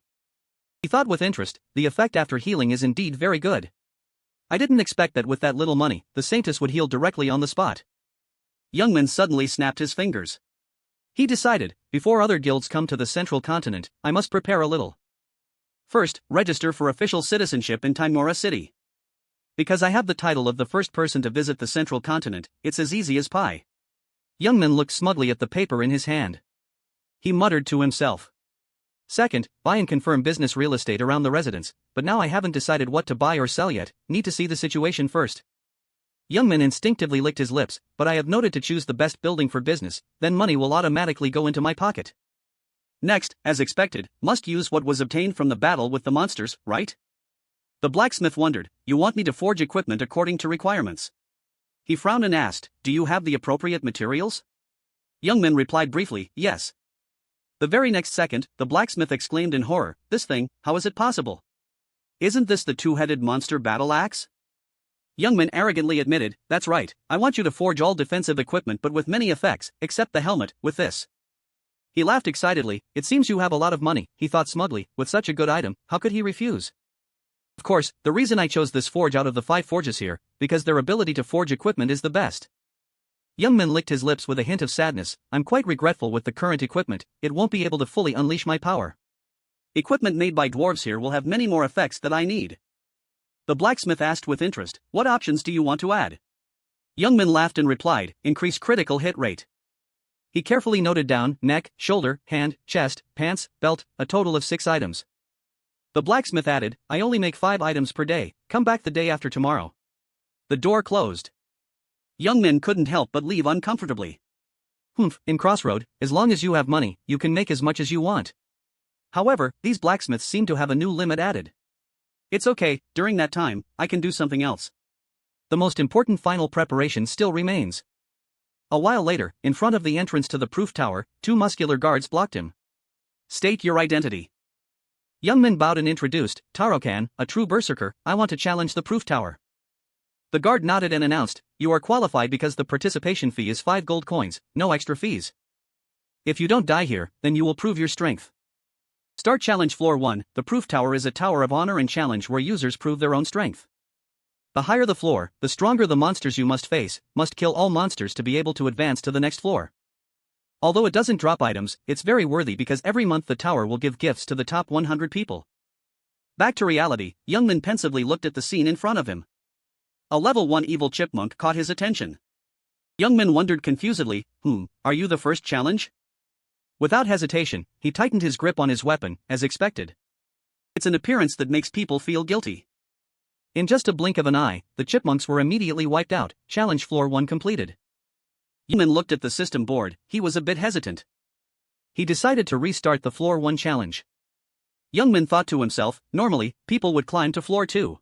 He thought with interest, the effect after healing is indeed very good. I didn't expect that with that little money, the saintess would heal directly on the spot. Young Min suddenly snapped his fingers. He decided, before other guilds come to the central continent, I must prepare a little. First, register for official citizenship in Timura City. Because I have the title of the first person to visit the central continent, it's as easy as pie. Young Min looked smugly at the paper in his hand. He muttered to himself. Second, buy and confirm business real estate around the residence, but now I haven't decided what to buy or sell yet, need to see the situation first. Young Min instinctively licked his lips, but I have noted to choose the best building for business, then money will automatically go into my pocket. Next, as expected, must use what was obtained from the battle with the monsters, right? The blacksmith wondered, you want me to forge equipment according to requirements? He frowned and asked, do you have the appropriate materials? Young Min replied briefly, yes. The very next second, the blacksmith exclaimed in horror, this thing, how is it possible? Isn't this the two-headed monster battle axe? Young Min arrogantly admitted, that's right, I want you to forge all defensive equipment but with many effects, except the helmet, with this. He laughed excitedly, it seems you have a lot of money, he thought smugly, with such a good item, how could he refuse? Of course, the reason I chose this forge out of the 5 forges here, because their ability to forge equipment is the best. Youngman licked his lips with a hint of sadness. I'm quite regretful with the current equipment, it won't be able to fully unleash my power. Equipment made by dwarves here will have many more effects that I need. The blacksmith asked with interest, what options do you want to add? Youngman laughed and replied, increase critical hit rate. He carefully noted down neck, shoulder, hand, chest, pants, belt, a total of 6 items. The blacksmith added, I only make 5 items per day, come back the day after tomorrow. The door closed. Youngman couldn't help but leave uncomfortably. In Crossroad, as long as you have money, you can make as much as you want. However, these blacksmiths seem to have a new limit added. It's okay, during that time, I can do something else. The most important final preparation still remains. A while later, in front of the entrance to the proof tower, 2 muscular guards blocked him. State your identity. Youngman bowed and introduced, Roken, a true berserker, I want to challenge the proof tower. The guard nodded and announced, you are qualified because the participation fee is 5 gold coins, no extra fees. If you don't die here, then you will prove your strength. Start challenge floor 1, the proof tower is a tower of honor and challenge where users prove their own strength. The higher the floor, the stronger the monsters you must face, must kill all monsters to be able to advance to the next floor. Although it doesn't drop items, it's very worthy because every month the tower will give gifts to the top 100 people. Back to reality, Youngman pensively looked at the scene in front of him. A level 1 evil chipmunk caught his attention. Youngman wondered confusedly, are you the first challenge? Without hesitation, he tightened his grip on his weapon, as expected. It's an appearance that makes people feel guilty. In just a blink of an eye, the chipmunks were immediately wiped out, challenge floor 1 completed. Youngman looked at the system board, he was a bit hesitant. He decided to restart the floor 1 challenge. Youngman thought to himself, normally, people would climb to floor 2.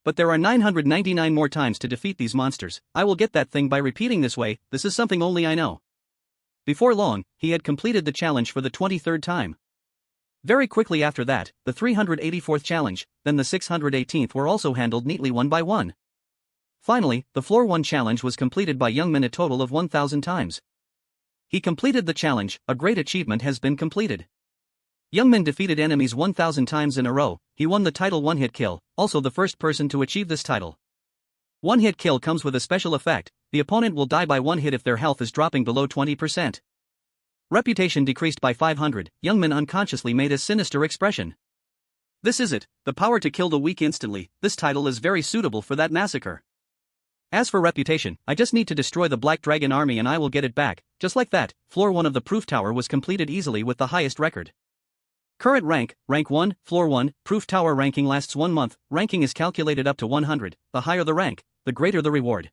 But there are 999 more times to defeat these monsters, I will get that thing by repeating this way, this is something only I know. Before long, he had completed the challenge for the 23rd time. Very quickly after that, the 384th challenge, then the 618th were also handled neatly one by one. Finally, the floor 1 challenge was completed by Youngman a total of 1,000 times. He completed the challenge, a great achievement has been completed. Youngman defeated enemies 1,000 times in a row, he won the title one-hit kill, also the first person to achieve this title. One-hit kill comes with a special effect, the opponent will die by 1 hit if their health is dropping below 20%. Reputation decreased by 500, Youngman unconsciously made a sinister expression. This is it, the power to kill the weak instantly, this title is very suitable for that massacre. As for reputation, I just need to destroy the Black Dragon army and I will get it back, just like that, floor 1 of the proof tower was completed easily with the highest record. Current rank, rank 1, floor 1, proof tower ranking lasts 1 month, ranking is calculated up to 100, the higher the rank, the greater the reward.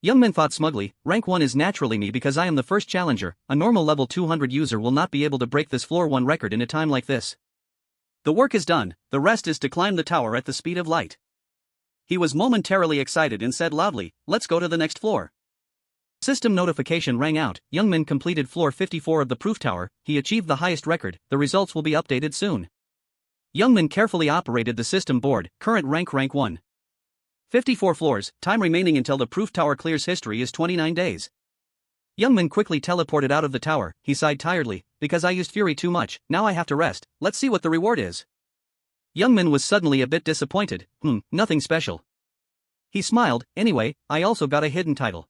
Youngman thought smugly, rank 1 is naturally me because I am the first challenger, a normal level 200 user will not be able to break this floor 1 record in a time like this. The work is done, the rest is to climb the tower at the speed of light. He was momentarily excited and said loudly, let's go to the next floor. System notification rang out, Youngman completed floor 54 of the proof tower, he achieved the highest record, the results will be updated soon. Youngman carefully operated the system board, current rank 1. 54 floors, time remaining until the proof tower clears history is 29 days. Youngman quickly teleported out of the tower, he sighed tiredly, because I used fury too much, now I have to rest, let's see what the reward is. Youngman was suddenly a bit disappointed, nothing special. He smiled, anyway, I also got a hidden title.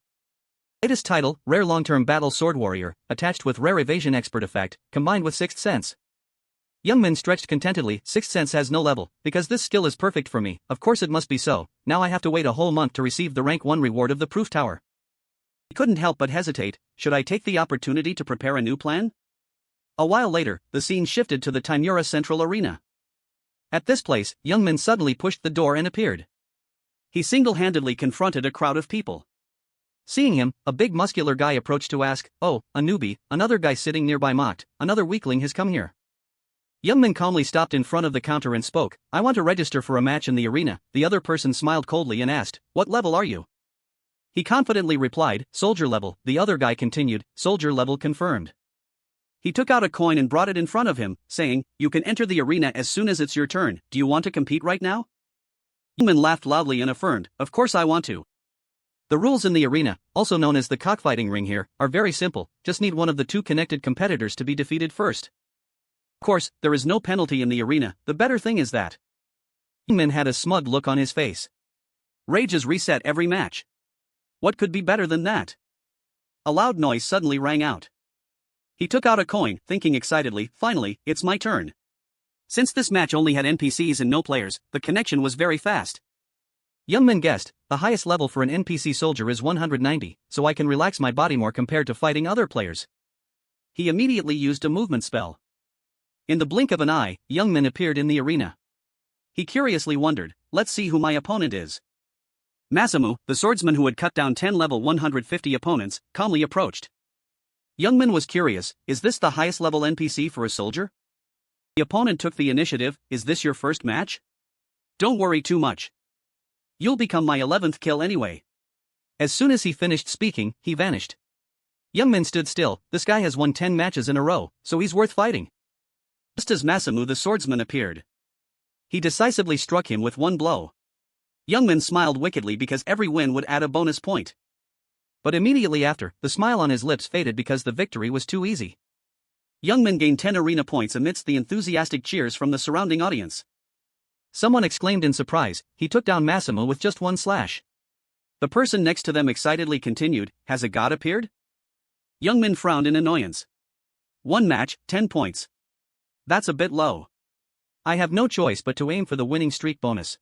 Latest title, Rare Long-Term Battle Sword Warrior, attached with Rare Evasion Expert effect, combined with Sixth Sense. Youngman stretched contentedly, Sixth Sense has no level, because this skill is perfect for me, of course it must be so, now I have to wait a whole month to receive the rank 1 reward of the proof tower. He couldn't help but hesitate, should I take the opportunity to prepare a new plan? A while later, the scene shifted to the Timura Central Arena. At this place, Youngman suddenly pushed the door and appeared. He single-handedly confronted a crowd of people. Seeing him, a big muscular guy approached to ask, oh, a newbie, another guy sitting nearby mocked, another weakling has come here. Youngman calmly stopped in front of the counter and spoke, I want to register for a match in the arena, the other person smiled coldly and asked, what level are you? He confidently replied, soldier level, the other guy continued, soldier level confirmed. He took out a coin and brought it in front of him, saying, you can enter the arena as soon as it's your turn, do you want to compete right now? Youngman laughed loudly and affirmed, of course I want to. The rules in the arena, also known as the cockfighting ring here, are very simple, just need one of the 2 connected competitors to be defeated first. Of course, there is no penalty in the arena, the better thing is that. Youngman had a smug look on his face. Rage is reset every match. What could be better than that? A loud noise suddenly rang out. He took out a coin, thinking excitedly, finally, it's my turn. Since this match only had NPCs and no players, the connection was very fast. Youngman guessed, the highest level for an NPC soldier is 190, so I can relax my body more compared to fighting other players. He immediately used a movement spell. In the blink of an eye, Youngman appeared in the arena. He curiously wondered, let's see who my opponent is. Masamu, the swordsman who had cut down 10 level 150 opponents, calmly approached. Youngman was curious, is this the highest level NPC for a soldier? The opponent took the initiative, is this your first match? Don't worry too much. You'll become my 11th kill anyway. As soon as he finished speaking, he vanished. Youngman stood still, this guy has won 10 matches in a row, so he's worth fighting. Just as Masamu the swordsman appeared, he decisively struck him with one blow. Youngman smiled wickedly because every win would add a bonus point. But immediately after, the smile on his lips faded because the victory was too easy. Youngman gained 10 arena points amidst the enthusiastic cheers from the surrounding audience. Someone exclaimed in surprise, he took down Masamu with just one slash. The person next to them excitedly continued, has a god appeared? Youngman frowned in annoyance. One match, 10 points. That's a bit low. I have no choice but to aim for the winning streak bonus.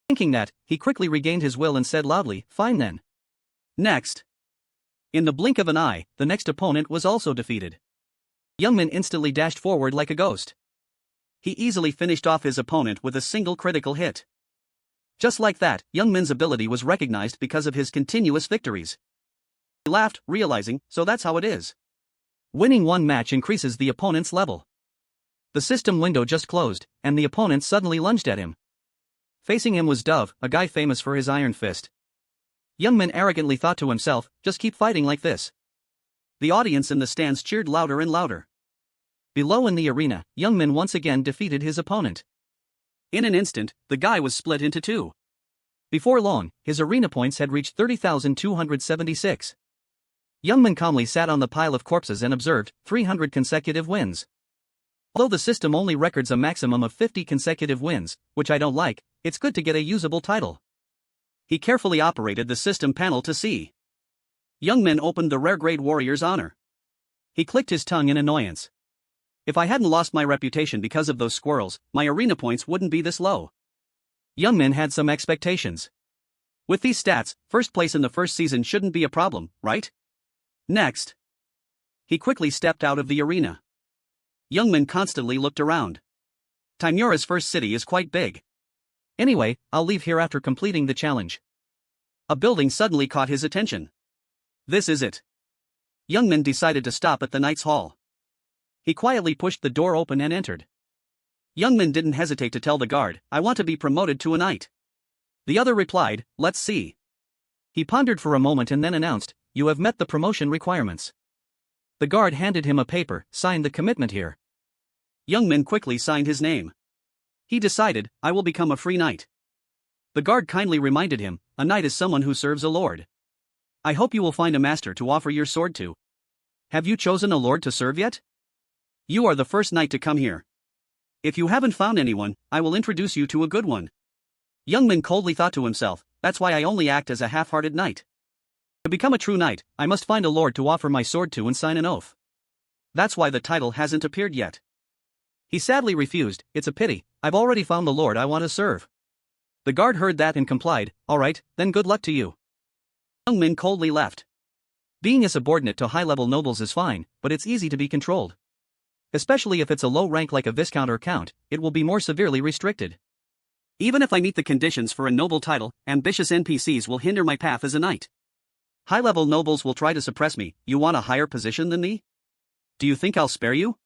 Thinking that, he quickly regained his will and said loudly, fine then. Next. In the blink of an eye, the next opponent was also defeated. Youngman instantly dashed forward like a ghost. He easily finished off his opponent with a single critical hit. Just like that, Youngman's ability was recognized because of his continuous victories. He laughed, realizing, so that's how it is. Winning one match increases the opponent's level. The system window just closed, and the opponent suddenly lunged at him. Facing him was Dove, a guy famous for his iron fist. Youngman arrogantly thought to himself, just keep fighting like this. The audience in the stands cheered louder and louder. Below in the arena, Youngman once again defeated his opponent. In an instant, the guy was split into two. Before long, his arena points had reached 30,276. Youngman calmly sat on the pile of corpses and observed 300 consecutive wins. Although the system only records a maximum of 50 consecutive wins, which I don't like, it's good to get a usable title. He carefully operated the system panel to see. Youngman opened the rare grade warrior's honor. He clicked his tongue in annoyance. If I hadn't lost my reputation because of those squirrels, my arena points wouldn't be this low. Youngman had some expectations. With these stats, first place in the first season shouldn't be a problem, right? Next. He quickly stepped out of the arena. Youngman constantly looked around. Timura's first city is quite big. Anyway, I'll leave here after completing the challenge. A building suddenly caught his attention. This is it. Youngman decided to stop at the Knight's Hall. He quietly pushed the door open and entered. Youngman didn't hesitate to tell the guard, I want to be promoted to a knight. The other replied, let's see. He pondered for a moment and then announced, you have met the promotion requirements. The guard handed him a paper, signed the commitment here. Youngman quickly signed his name. He decided, I will become a free knight. The guard kindly reminded him, a knight is someone who serves a lord. I hope you will find a master to offer your sword to. Have you chosen a lord to serve yet? You are the first knight to come here. If you haven't found anyone, I will introduce you to a good one. Youngman coldly thought to himself, that's why I only act as a half-hearted knight. To become a true knight, I must find a lord to offer my sword to and sign an oath. That's why the title hasn't appeared yet. He sadly refused, it's a pity, I've already found the lord I want to serve. The guard heard that and complied, alright, then good luck to you. Youngman coldly left. Being a subordinate to high-level nobles is fine, but it's easy to be controlled. Especially if it's a low rank like a viscount or count, it will be more severely restricted. Even if I meet the conditions for a noble title, ambitious NPCs will hinder my path as a knight. High-level nobles will try to suppress me, you want a higher position than me? Do you think I'll spare you?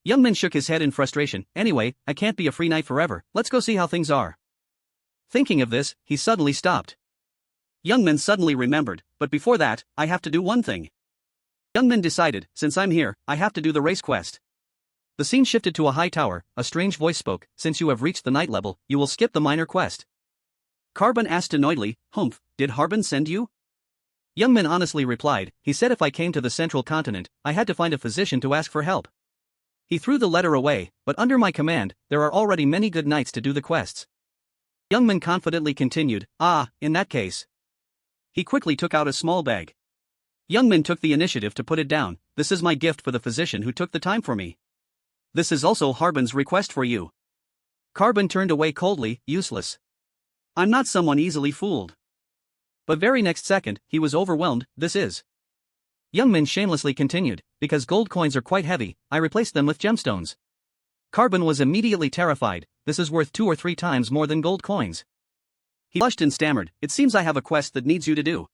Youngman shook his head in frustration, anyway, I can't be a free knight forever, let's go see how things are. Thinking of this, he suddenly stopped. Youngman suddenly remembered, but before that, I have to do one thing. Youngman decided, since I'm here, I have to do the race quest. The scene shifted to a high tower, a strange voice spoke, since you have reached the knight level, you will skip the minor quest. Carbon asked annoyedly, humph, did Harbin send you? Youngman honestly replied, he said if I came to the central continent, I had to find a physician to ask for help. He threw the letter away, but under my command, there are already many good knights to do the quests. Youngman confidently continued, in that case. He quickly took out a small bag. Youngmin took the initiative to put it down. This is my gift for the physician who took the time for me. This is also Harbin's request for you. Carbon turned away coldly, useless. I'm not someone easily fooled. But very next second, he was overwhelmed. This is. Youngmin shamelessly continued, because gold coins are quite heavy, I replaced them with gemstones. Carbon was immediately terrified. This is worth 2 or 3 times more than gold coins. He blushed and stammered, it seems I have a quest that needs you to do.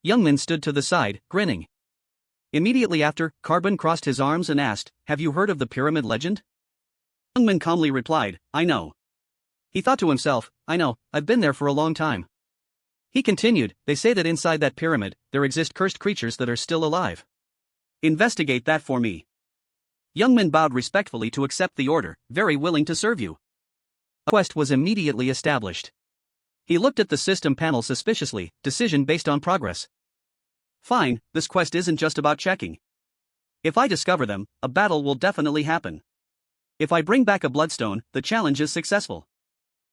Youngmin stood to the side, grinning. Immediately after, Carbon crossed his arms and asked, have you heard of the pyramid legend? Youngmin calmly replied, I know. He thought to himself, I know, I've been there for a long time. He continued, they say that inside that pyramid, there exist cursed creatures that are still alive. Investigate that for me. Youngmin bowed respectfully to accept the order, very willing to serve you. A quest was immediately established. He looked at the system panel suspiciously, decision based on progress. Fine, this quest isn't just about checking. If I discover them, a battle will definitely happen. If I bring back a bloodstone, the challenge is successful.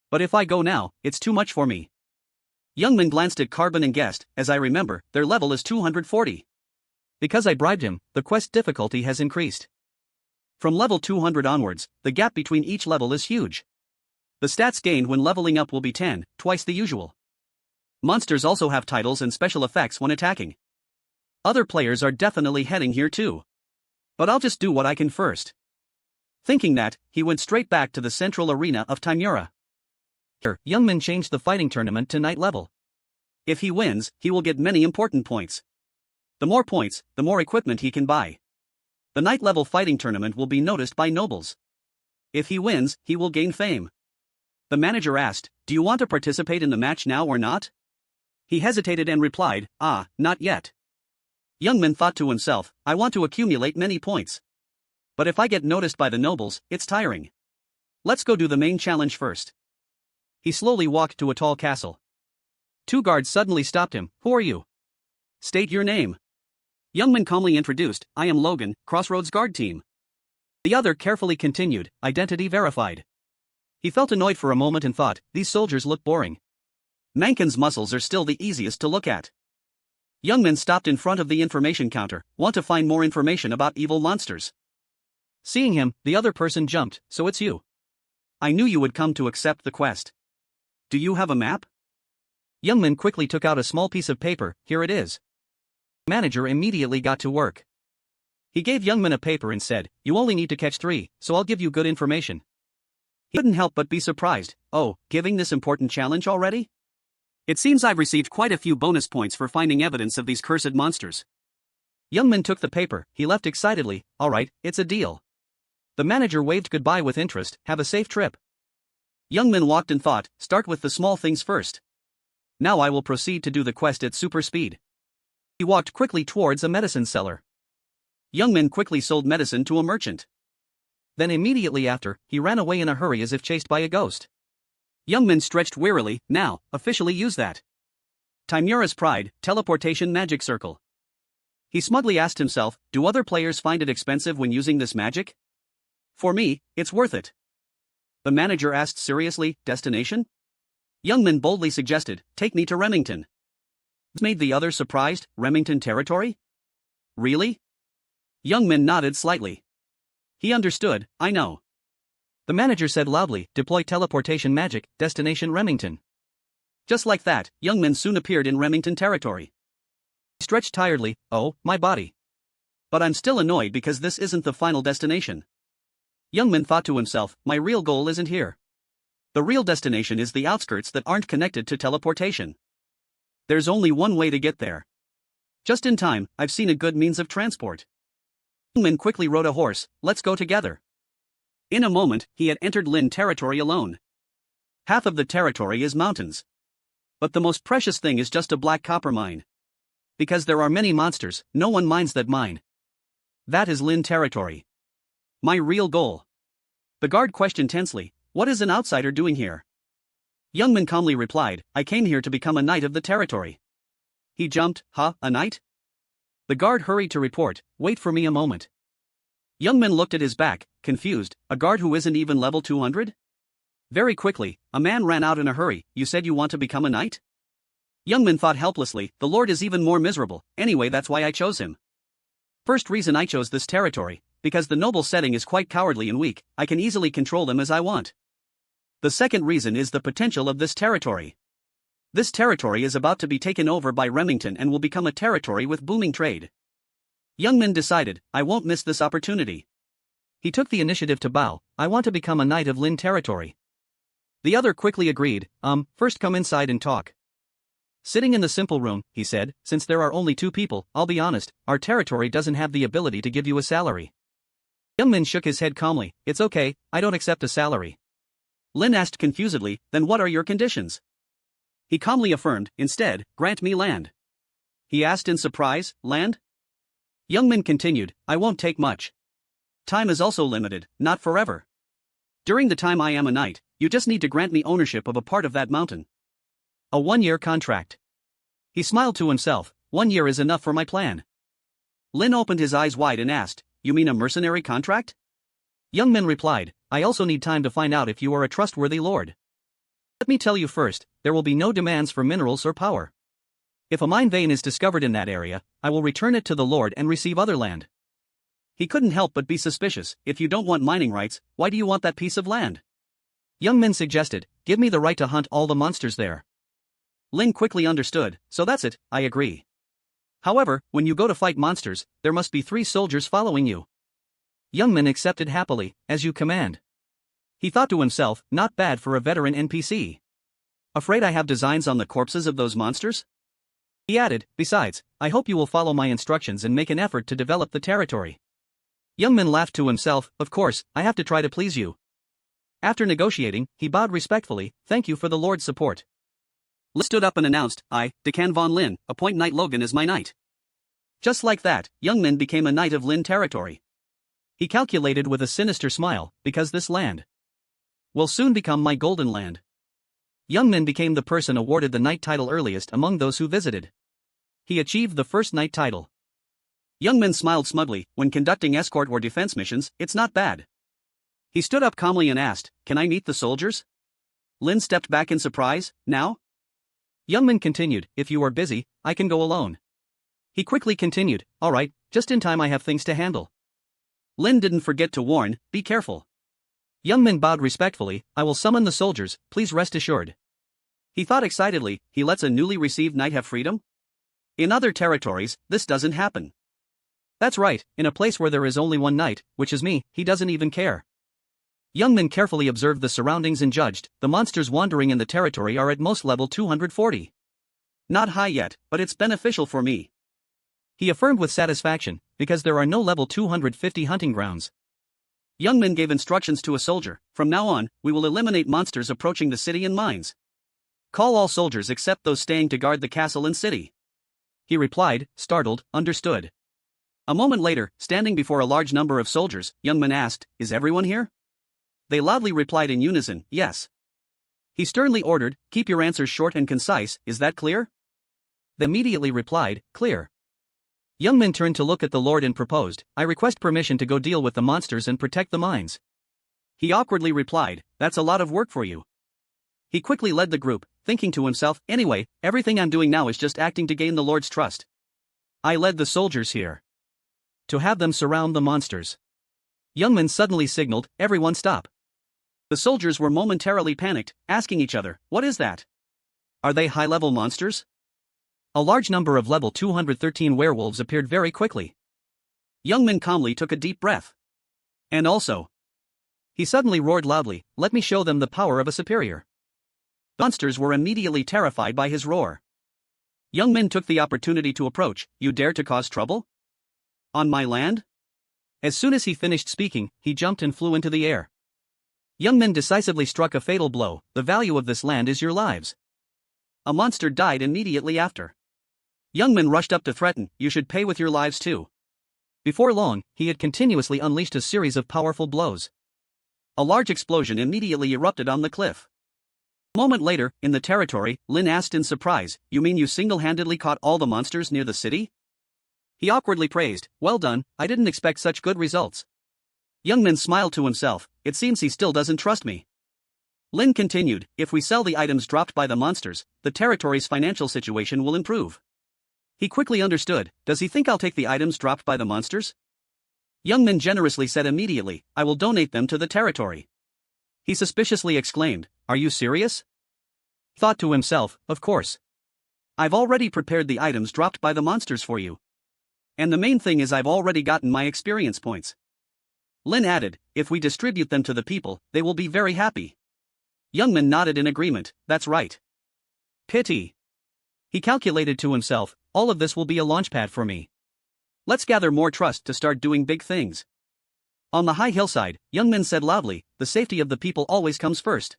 But if I go now, it's too much for me. Youngmin glanced at Carbon and guessed, as I remember, their level is 240. Because I bribed him, the quest difficulty has increased. From level 200 onwards, the gap between each level is huge. The stats gained when leveling up will be 10, twice the usual. Monsters also have titles and special effects when attacking. Other players are definitely heading here too. But I'll just do what I can first. Thinking that, he went straight back to the central arena of Timura. Here, Youngmin changed the fighting tournament to night level. If he wins, he will get many important points. The more points, the more equipment he can buy. The night level fighting tournament will be noticed by nobles. If he wins, he will gain fame. The manager asked, do you want to participate in the match now or not? He hesitated and replied, not yet. Youngmin thought to himself, I want to accumulate many points. But if I get noticed by the nobles, it's tiring. Let's go do the main challenge first. He slowly walked to a tall castle. 2 guards suddenly stopped him. Who are you? State your name. Youngmin calmly introduced, I am Logan, Crossroads guard team. The other carefully continued, identity verified. He felt annoyed for a moment and thought, these soldiers look boring. Mankin's muscles are still the easiest to look at. Youngmin stopped in front of the information counter, want to find more information about evil monsters. Seeing him, the other person jumped, so it's you. I knew you would come to accept the quest. Do you have a map? Youngmin quickly took out a small piece of paper, here it is. The manager immediately got to work. He gave Youngmin a paper and said, you only need to catch 3, so I'll give you good information. He couldn't help but be surprised, oh, giving this important challenge already? It seems I've received quite a few bonus points for finding evidence of these cursed monsters. Youngmin took the paper, he left excitedly, alright, it's a deal. The manager waved goodbye with interest, have a safe trip. Youngmin walked and thought, start with the small things first. Now I will proceed to do the quest at super speed. He walked quickly towards a medicine seller. Youngmin quickly sold medicine to a merchant. Then immediately after, he ran away in a hurry as if chased by a ghost. Youngmin stretched wearily, now, officially use that. Timura's pride, teleportation magic circle. He smugly asked himself, do other players find it expensive when using this magic? For me, it's worth it. The manager asked seriously, destination? Youngmin boldly suggested, take me to Remington. This made the other surprised, Remington territory? Really? Youngmin nodded slightly. He understood, I know. The manager said loudly, deploy teleportation magic, destination Remington. Just like that, Youngmin soon appeared in Remington territory. He stretched tiredly, oh, my body. But I'm still annoyed because this isn't the final destination. Youngmin thought to himself, my real goal isn't here. The real destination is the outskirts that aren't connected to teleportation. There's only one way to get there. Just in time, I've seen a good means of transport. Youngmin quickly rode a horse, let's go together. In a moment, he had entered Lin territory alone. Half of the territory is mountains. But the most precious thing is just a black copper mine. Because there are many monsters, no one mines that mine. That is Lin territory. My real goal. The guard questioned tensely, what is an outsider doing here? Youngmin calmly replied, I came here to become a knight of the territory. He jumped, a knight? The guard hurried to report, wait for me a moment. Youngmin looked at his back, confused, a guard who isn't even level 200? Very quickly, a man ran out in a hurry, you said you want to become a knight? Youngman thought helplessly, the Lord is even more miserable, anyway that's why I chose him. First reason I chose this territory, because the noble setting is quite cowardly and weak, I can easily control them as I want. The second reason is the potential of this territory. This territory is about to be taken over by Remington and will become a territory with booming trade. Youngman decided, I won't miss this opportunity. He took the initiative to bow, I want to become a knight of Lin territory. The other quickly agreed, first come inside and talk. Sitting in the simple room, he said, since there are only 2 people, I'll be honest, our territory doesn't have the ability to give you a salary. Youngman shook his head calmly, it's okay, I don't accept a salary. Lin asked confusedly, then what are your conditions? He calmly affirmed, instead, grant me land. He asked in surprise, land? Youngman continued, I won't take much. Time is also limited, not forever. During the time I am a knight, you just need to grant me ownership of a part of that mountain. A 1-year contract. He smiled to himself, 1 year is enough for my plan. Lin opened his eyes wide and asked, you mean a mercenary contract? Youngman replied, I also need time to find out if you are a trustworthy lord. Let me tell you first, there will be no demands for minerals or power. If a mine vein is discovered in that area, I will return it to the lord and receive other land. He couldn't help but be suspicious, if you don't want mining rights, why do you want that piece of land? Youngman suggested, give me the right to hunt all the monsters there. Lin quickly understood, so that's it, I agree. However, when you go to fight monsters, there must be 3 soldiers following you. Youngman accepted happily, as you command. He thought to himself, not bad for a veteran NPC. Afraid I have designs on the corpses of those monsters? He added, besides, I hope you will follow my instructions and make an effort to develop the territory. Youngman laughed to himself, of course, I have to try to please you. After negotiating, he bowed respectfully, thank you for the Lord's support. Lin stood up and announced, I, Decan Von Lin, appoint Knight Logan as my knight. Just like that, Youngman became a knight of Lin territory. He calculated with a sinister smile, because this land will soon become my golden land. Youngman became the person awarded the knight title earliest among those who visited. He achieved the first knight title. Youngman smiled smugly, when conducting escort or defense missions, it's not bad. He stood up calmly and asked, can I meet the soldiers? Lin stepped back in surprise, now? Youngman continued, if you are busy, I can go alone. He quickly continued, alright, just in time I have things to handle. Lin didn't forget to warn, be careful. Youngman bowed respectfully, I will summon the soldiers, please rest assured. He thought excitedly, he lets a newly received knight have freedom? In other territories, this doesn't happen. That's right, in a place where there is only one knight, which is me, he doesn't even care. Youngman carefully observed the surroundings and judged, the monsters wandering in the territory are at most level 240. Not high yet, but it's beneficial for me. He affirmed with satisfaction, because there are no level 250 hunting grounds. Youngman gave instructions to a soldier, from now on, we will eliminate monsters approaching the city and mines. Call all soldiers except those staying to guard the castle and city. He replied, startled, understood. A moment later, standing before a large number of soldiers, Youngman asked, is everyone here? They loudly replied in unison, yes. He sternly ordered, keep your answers short and concise, is that clear? They immediately replied, clear. Youngman turned to look at the Lord and proposed, I request permission to go deal with the monsters and protect the mines. He awkwardly replied, that's a lot of work for you. He quickly led the group, thinking to himself, anyway, everything I'm doing now is just acting to gain the Lord's trust. I led the soldiers here to have them surround the monsters. Youngman suddenly signaled, everyone stop. The soldiers were momentarily panicked, asking each other, what is that? Are they high-level monsters? A large number of level 213 werewolves appeared very quickly. Youngman calmly took a deep breath. And also, he suddenly roared loudly, let me show them the power of a superior. The monsters were immediately terrified by his roar. Youngman took the opportunity to approach, you dare to cause trouble? On my land? As soon as he finished speaking, he jumped and flew into the air. Youngman decisively struck a fatal blow, the value of this land is your lives. A monster died immediately after. Youngman rushed up to threaten, you should pay with your lives too. Before long, he had continuously unleashed a series of powerful blows. A large explosion immediately erupted on the cliff. A moment later, in the territory, Lin asked in surprise, you mean you single-handedly caught all the monsters near the city? He awkwardly praised, well done, I didn't expect such good results. Youngman smiled to himself, it seems he still doesn't trust me. Lin continued, if we sell the items dropped by the monsters, the territory's financial situation will improve. He quickly understood, does he think I'll take the items dropped by the monsters? Youngmin generously said immediately, I will donate them to the territory. He suspiciously exclaimed, are you serious? Thought to himself, of course. I've already prepared the items dropped by the monsters for you. And the main thing is I've already gotten my experience points. Lin added, if we distribute them to the people, they will be very happy. Youngmin nodded in agreement, that's right. Pity. He calculated to himself, all of this will be a launchpad for me. Let's gather more trust to start doing big things. On the high hillside, Youngmin said loudly, the safety of the people always comes first.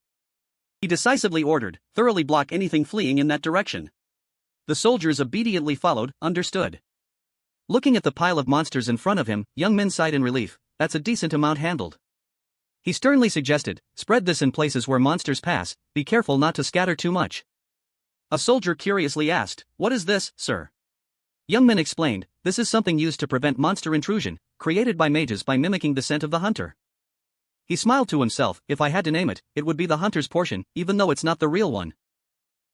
He decisively ordered, thoroughly block anything fleeing in that direction. The soldiers obediently followed, understood. Looking at the pile of monsters in front of him, Youngmin sighed in relief, that's a decent amount handled. He sternly suggested, spread this in places where monsters pass, be careful not to scatter too much. A soldier curiously asked, what is this, sir? Youngmin explained, this is something used to prevent monster intrusion, created by mages by mimicking the scent of the hunter. He smiled to himself, if I had to name it, it would be the hunter's portion, even though it's not the real one.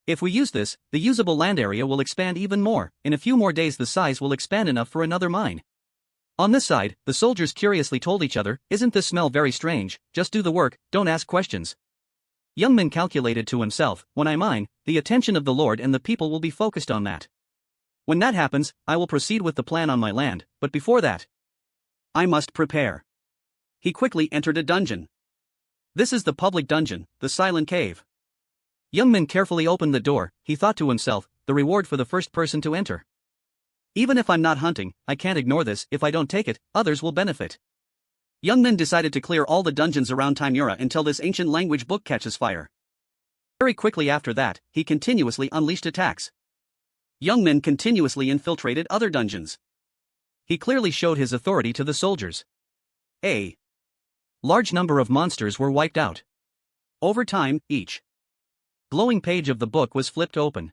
If we use this, the usable land area will expand even more, in a few more days the size will expand enough for another mine. On this side, the soldiers curiously told each other, isn't this smell very strange, just do the work, don't ask questions. Youngmin calculated to himself, when I mine, the attention of the Lord and the people will be focused on that. When that happens, I will proceed with the plan on my land, but before that, I must prepare. He quickly entered a dungeon. This is the public dungeon, the Silent Cave. Youngmin carefully opened the door, he thought to himself, the reward for the first person to enter. Even if I'm not hunting, I can't ignore this, if I don't take it, others will benefit. Youngmin decided to clear all the dungeons around Timura until this ancient language book catches fire. Very quickly after that, he continuously unleashed attacks. Youngmin continuously infiltrated other dungeons. He clearly showed his authority to the soldiers. A large number of monsters were wiped out. Over time, each glowing page of the book was flipped open.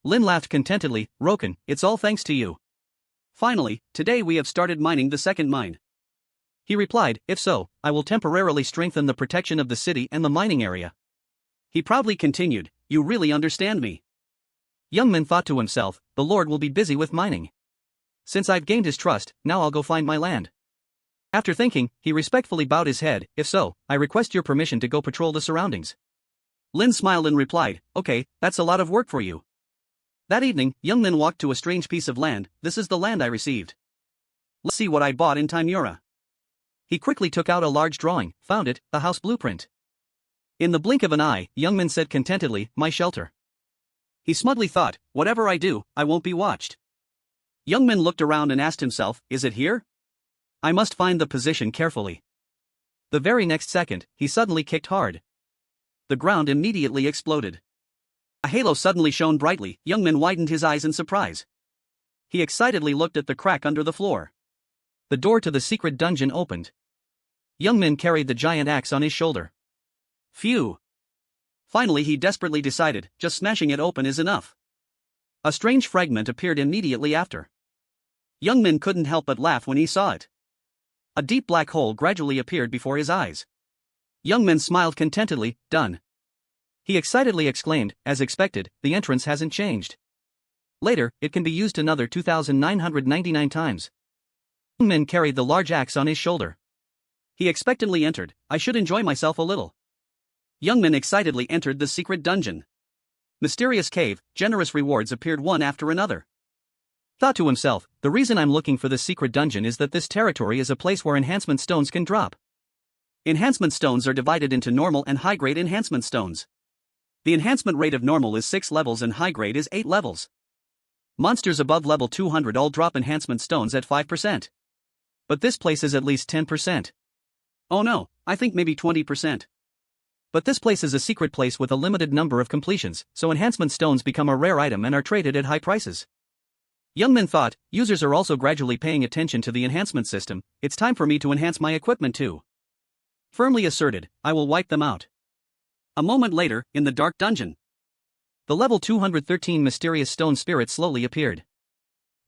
Lin laughed contentedly, Roken, it's all thanks to you. Finally, today we have started mining the second mine. He replied, if so, I will temporarily strengthen the protection of the city and the mining area. He proudly continued, you really understand me. Youngmin thought to himself, the Lord will be busy with mining. Since I've gained his trust, now I'll go find my land. After thinking, he respectfully bowed his head, if so, I request your permission to go patrol the surroundings. Lin smiled and replied, okay, that's a lot of work for you. That evening, Youngmin walked to a strange piece of land, this is the land I received. Let's see what I bought in Timura. He quickly took out a large drawing, found it, a house blueprint. In the blink of an eye, Youngmin said contentedly, my shelter. He smugly thought, whatever I do, I won't be watched. Youngmin looked around and asked himself, is it here? I must find the position carefully. The very next second, he suddenly kicked hard. The ground immediately exploded. A halo suddenly shone brightly, Youngmin widened his eyes in surprise. He excitedly looked at the crack under the floor. The door to the secret dungeon opened. Youngmin carried the giant axe on his shoulder. Phew! Finally he desperately decided, just smashing it open is enough. A strange fragment appeared immediately after. Youngmin couldn't help but laugh when he saw it. A deep black hole gradually appeared before his eyes. Youngmin smiled contentedly, done. He excitedly exclaimed, as expected, the entrance hasn't changed. Later, it can be used another 2,999 times. Youngmin carried the large axe on his shoulder. He expectantly entered, I should enjoy myself a little. Youngmin excitedly entered the secret dungeon. Mysterious cave, generous rewards appeared one after another. Thought to himself, the reason I'm looking for this secret dungeon is that this territory is a place where enhancement stones can drop. Enhancement stones are divided into normal and high-grade enhancement stones. The enhancement rate of normal is 6 levels and high-grade is 8 levels. Monsters above level 200 all drop enhancement stones at 5%. But this place is at least 10%. Oh no, I think maybe 20%. But this place is a secret place with a limited number of completions, so enhancement stones become a rare item and are traded at high prices. Youngmin thought, users are also gradually paying attention to the enhancement system, it's time for me to enhance my equipment too. Firmly asserted, I will wipe them out. A moment later, in the dark dungeon, the level 213 mysterious stone spirit slowly appeared.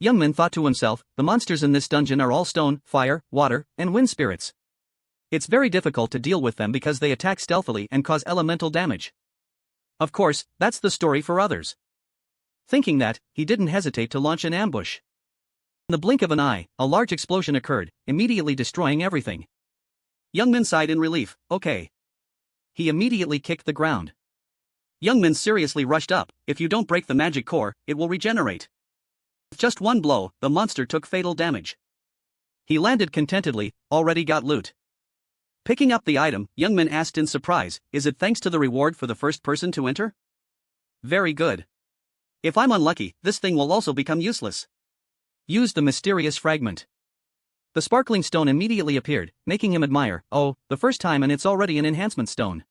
Youngmin thought to himself, the monsters in this dungeon are all stone, fire, water, and wind spirits. It's very difficult to deal with them because they attack stealthily and cause elemental damage. Of course, that's the story for others. Thinking that, he didn't hesitate to launch an ambush. In the blink of an eye, a large explosion occurred, immediately destroying everything. Youngmin sighed in relief. Okay. He immediately kicked the ground. Youngmin seriously rushed up. If you don't break the magic core, it will regenerate. With just one blow, the monster took fatal damage. He landed contentedly, already got loot. Picking up the item, Youngmin asked in surprise, is it thanks to the reward for the first person to enter? Very good. If I'm unlucky, this thing will also become useless. Use the mysterious fragment. The sparkling stone immediately appeared, making him admire, oh, the first time and it's already an enhancement stone.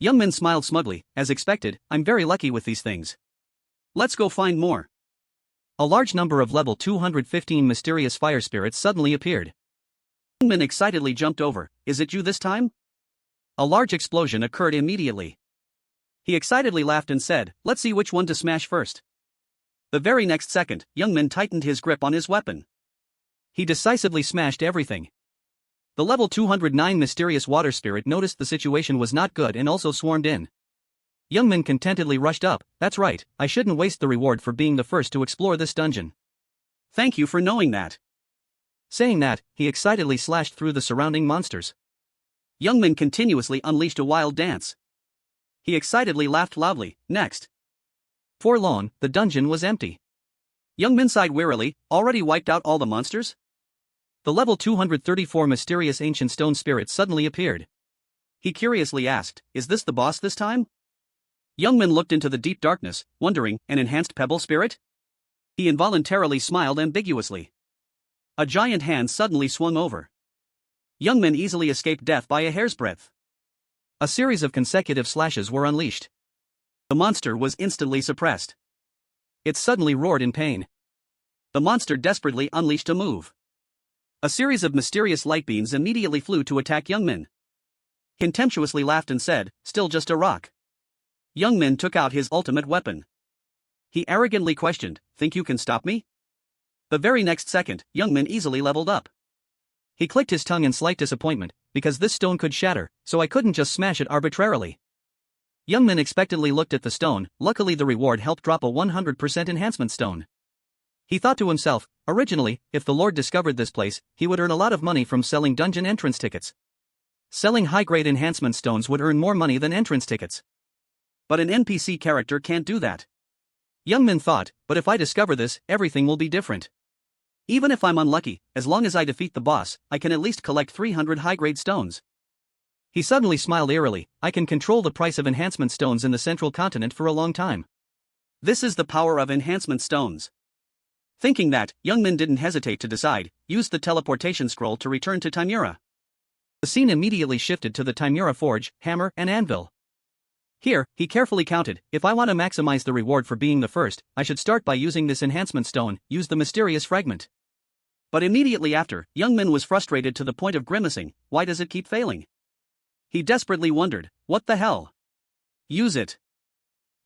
Youngmin smiled smugly, as expected, I'm very lucky with these things. Let's go find more. A large number of level 215 mysterious fire spirits suddenly appeared. Youngmin excitedly jumped over, is it you this time? A large explosion occurred immediately. He excitedly laughed and said, let's see which one to smash first. The very next second, Youngmin tightened his grip on his weapon. He decisively smashed everything. The level 209 mysterious water spirit noticed the situation was not good and also swarmed in. Youngmin contentedly rushed up, that's right, I shouldn't waste the reward for being the first to explore this dungeon. Thank you for knowing that. Saying that, he excitedly slashed through the surrounding monsters. Youngmin continuously unleashed a wild dance. He excitedly laughed loudly, next. For long, the dungeon was empty. Youngmin sighed wearily, already wiped out all the monsters? The level 234 mysterious ancient stone spirit suddenly appeared. He curiously asked, is this the boss this time? Youngmin looked into the deep darkness, wondering, an enhanced pebble spirit? He involuntarily smiled ambiguously. A giant hand suddenly swung over. Youngmin easily escaped death by a hair's breadth. A series of consecutive slashes were unleashed. The monster was instantly suppressed. It suddenly roared in pain. The monster desperately unleashed a move. A series of mysterious light beams immediately flew to attack Youngmin. Contemptuously laughed and said, still just a rock. Youngmin took out his ultimate weapon. He arrogantly questioned, think you can stop me? The very next second, Youngmin easily leveled up. He clicked his tongue in slight disappointment, because this stone could shatter, so I couldn't just smash it arbitrarily. Youngmin expectantly looked at the stone, luckily the reward helped drop a 100% enhancement stone. He thought to himself, originally, if the Lord discovered this place, he would earn a lot of money from selling dungeon entrance tickets. Selling high-grade enhancement stones would earn more money than entrance tickets. But an NPC character can't do that. Youngmin thought, but if I discover this, everything will be different. Even if I'm unlucky, as long as I defeat the boss, I can at least collect 300 high-grade stones. He suddenly smiled eerily, I can control the price of enhancement stones in the central continent for a long time. This is the power of enhancement stones. Thinking that, Youngmin didn't hesitate to decide, used the teleportation scroll to return to Timura. The scene immediately shifted to the Timura forge, hammer, and anvil. Here, he carefully counted, if I want to maximize the reward for being the first, I should start by using this enhancement stone, use the mysterious fragment. But immediately after, Youngmin was frustrated to the point of grimacing, why does it keep failing? He desperately wondered, what the hell? Use it.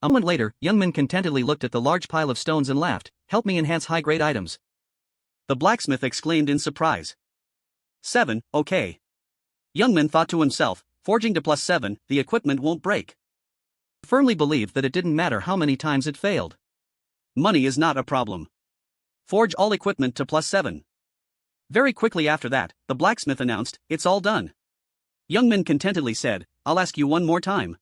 A moment later, Youngmin contentedly looked at the large pile of stones and laughed, help me enhance high-grade items. The blacksmith exclaimed in surprise. 7, okay. Youngmin thought to himself, forging to +7, the equipment won't break. He firmly believed that it didn't matter how many times it failed. Money is not a problem. Forge all equipment to +7. Very quickly after that, the blacksmith announced, it's all done. Youngmin contentedly said, I'll ask you one more time.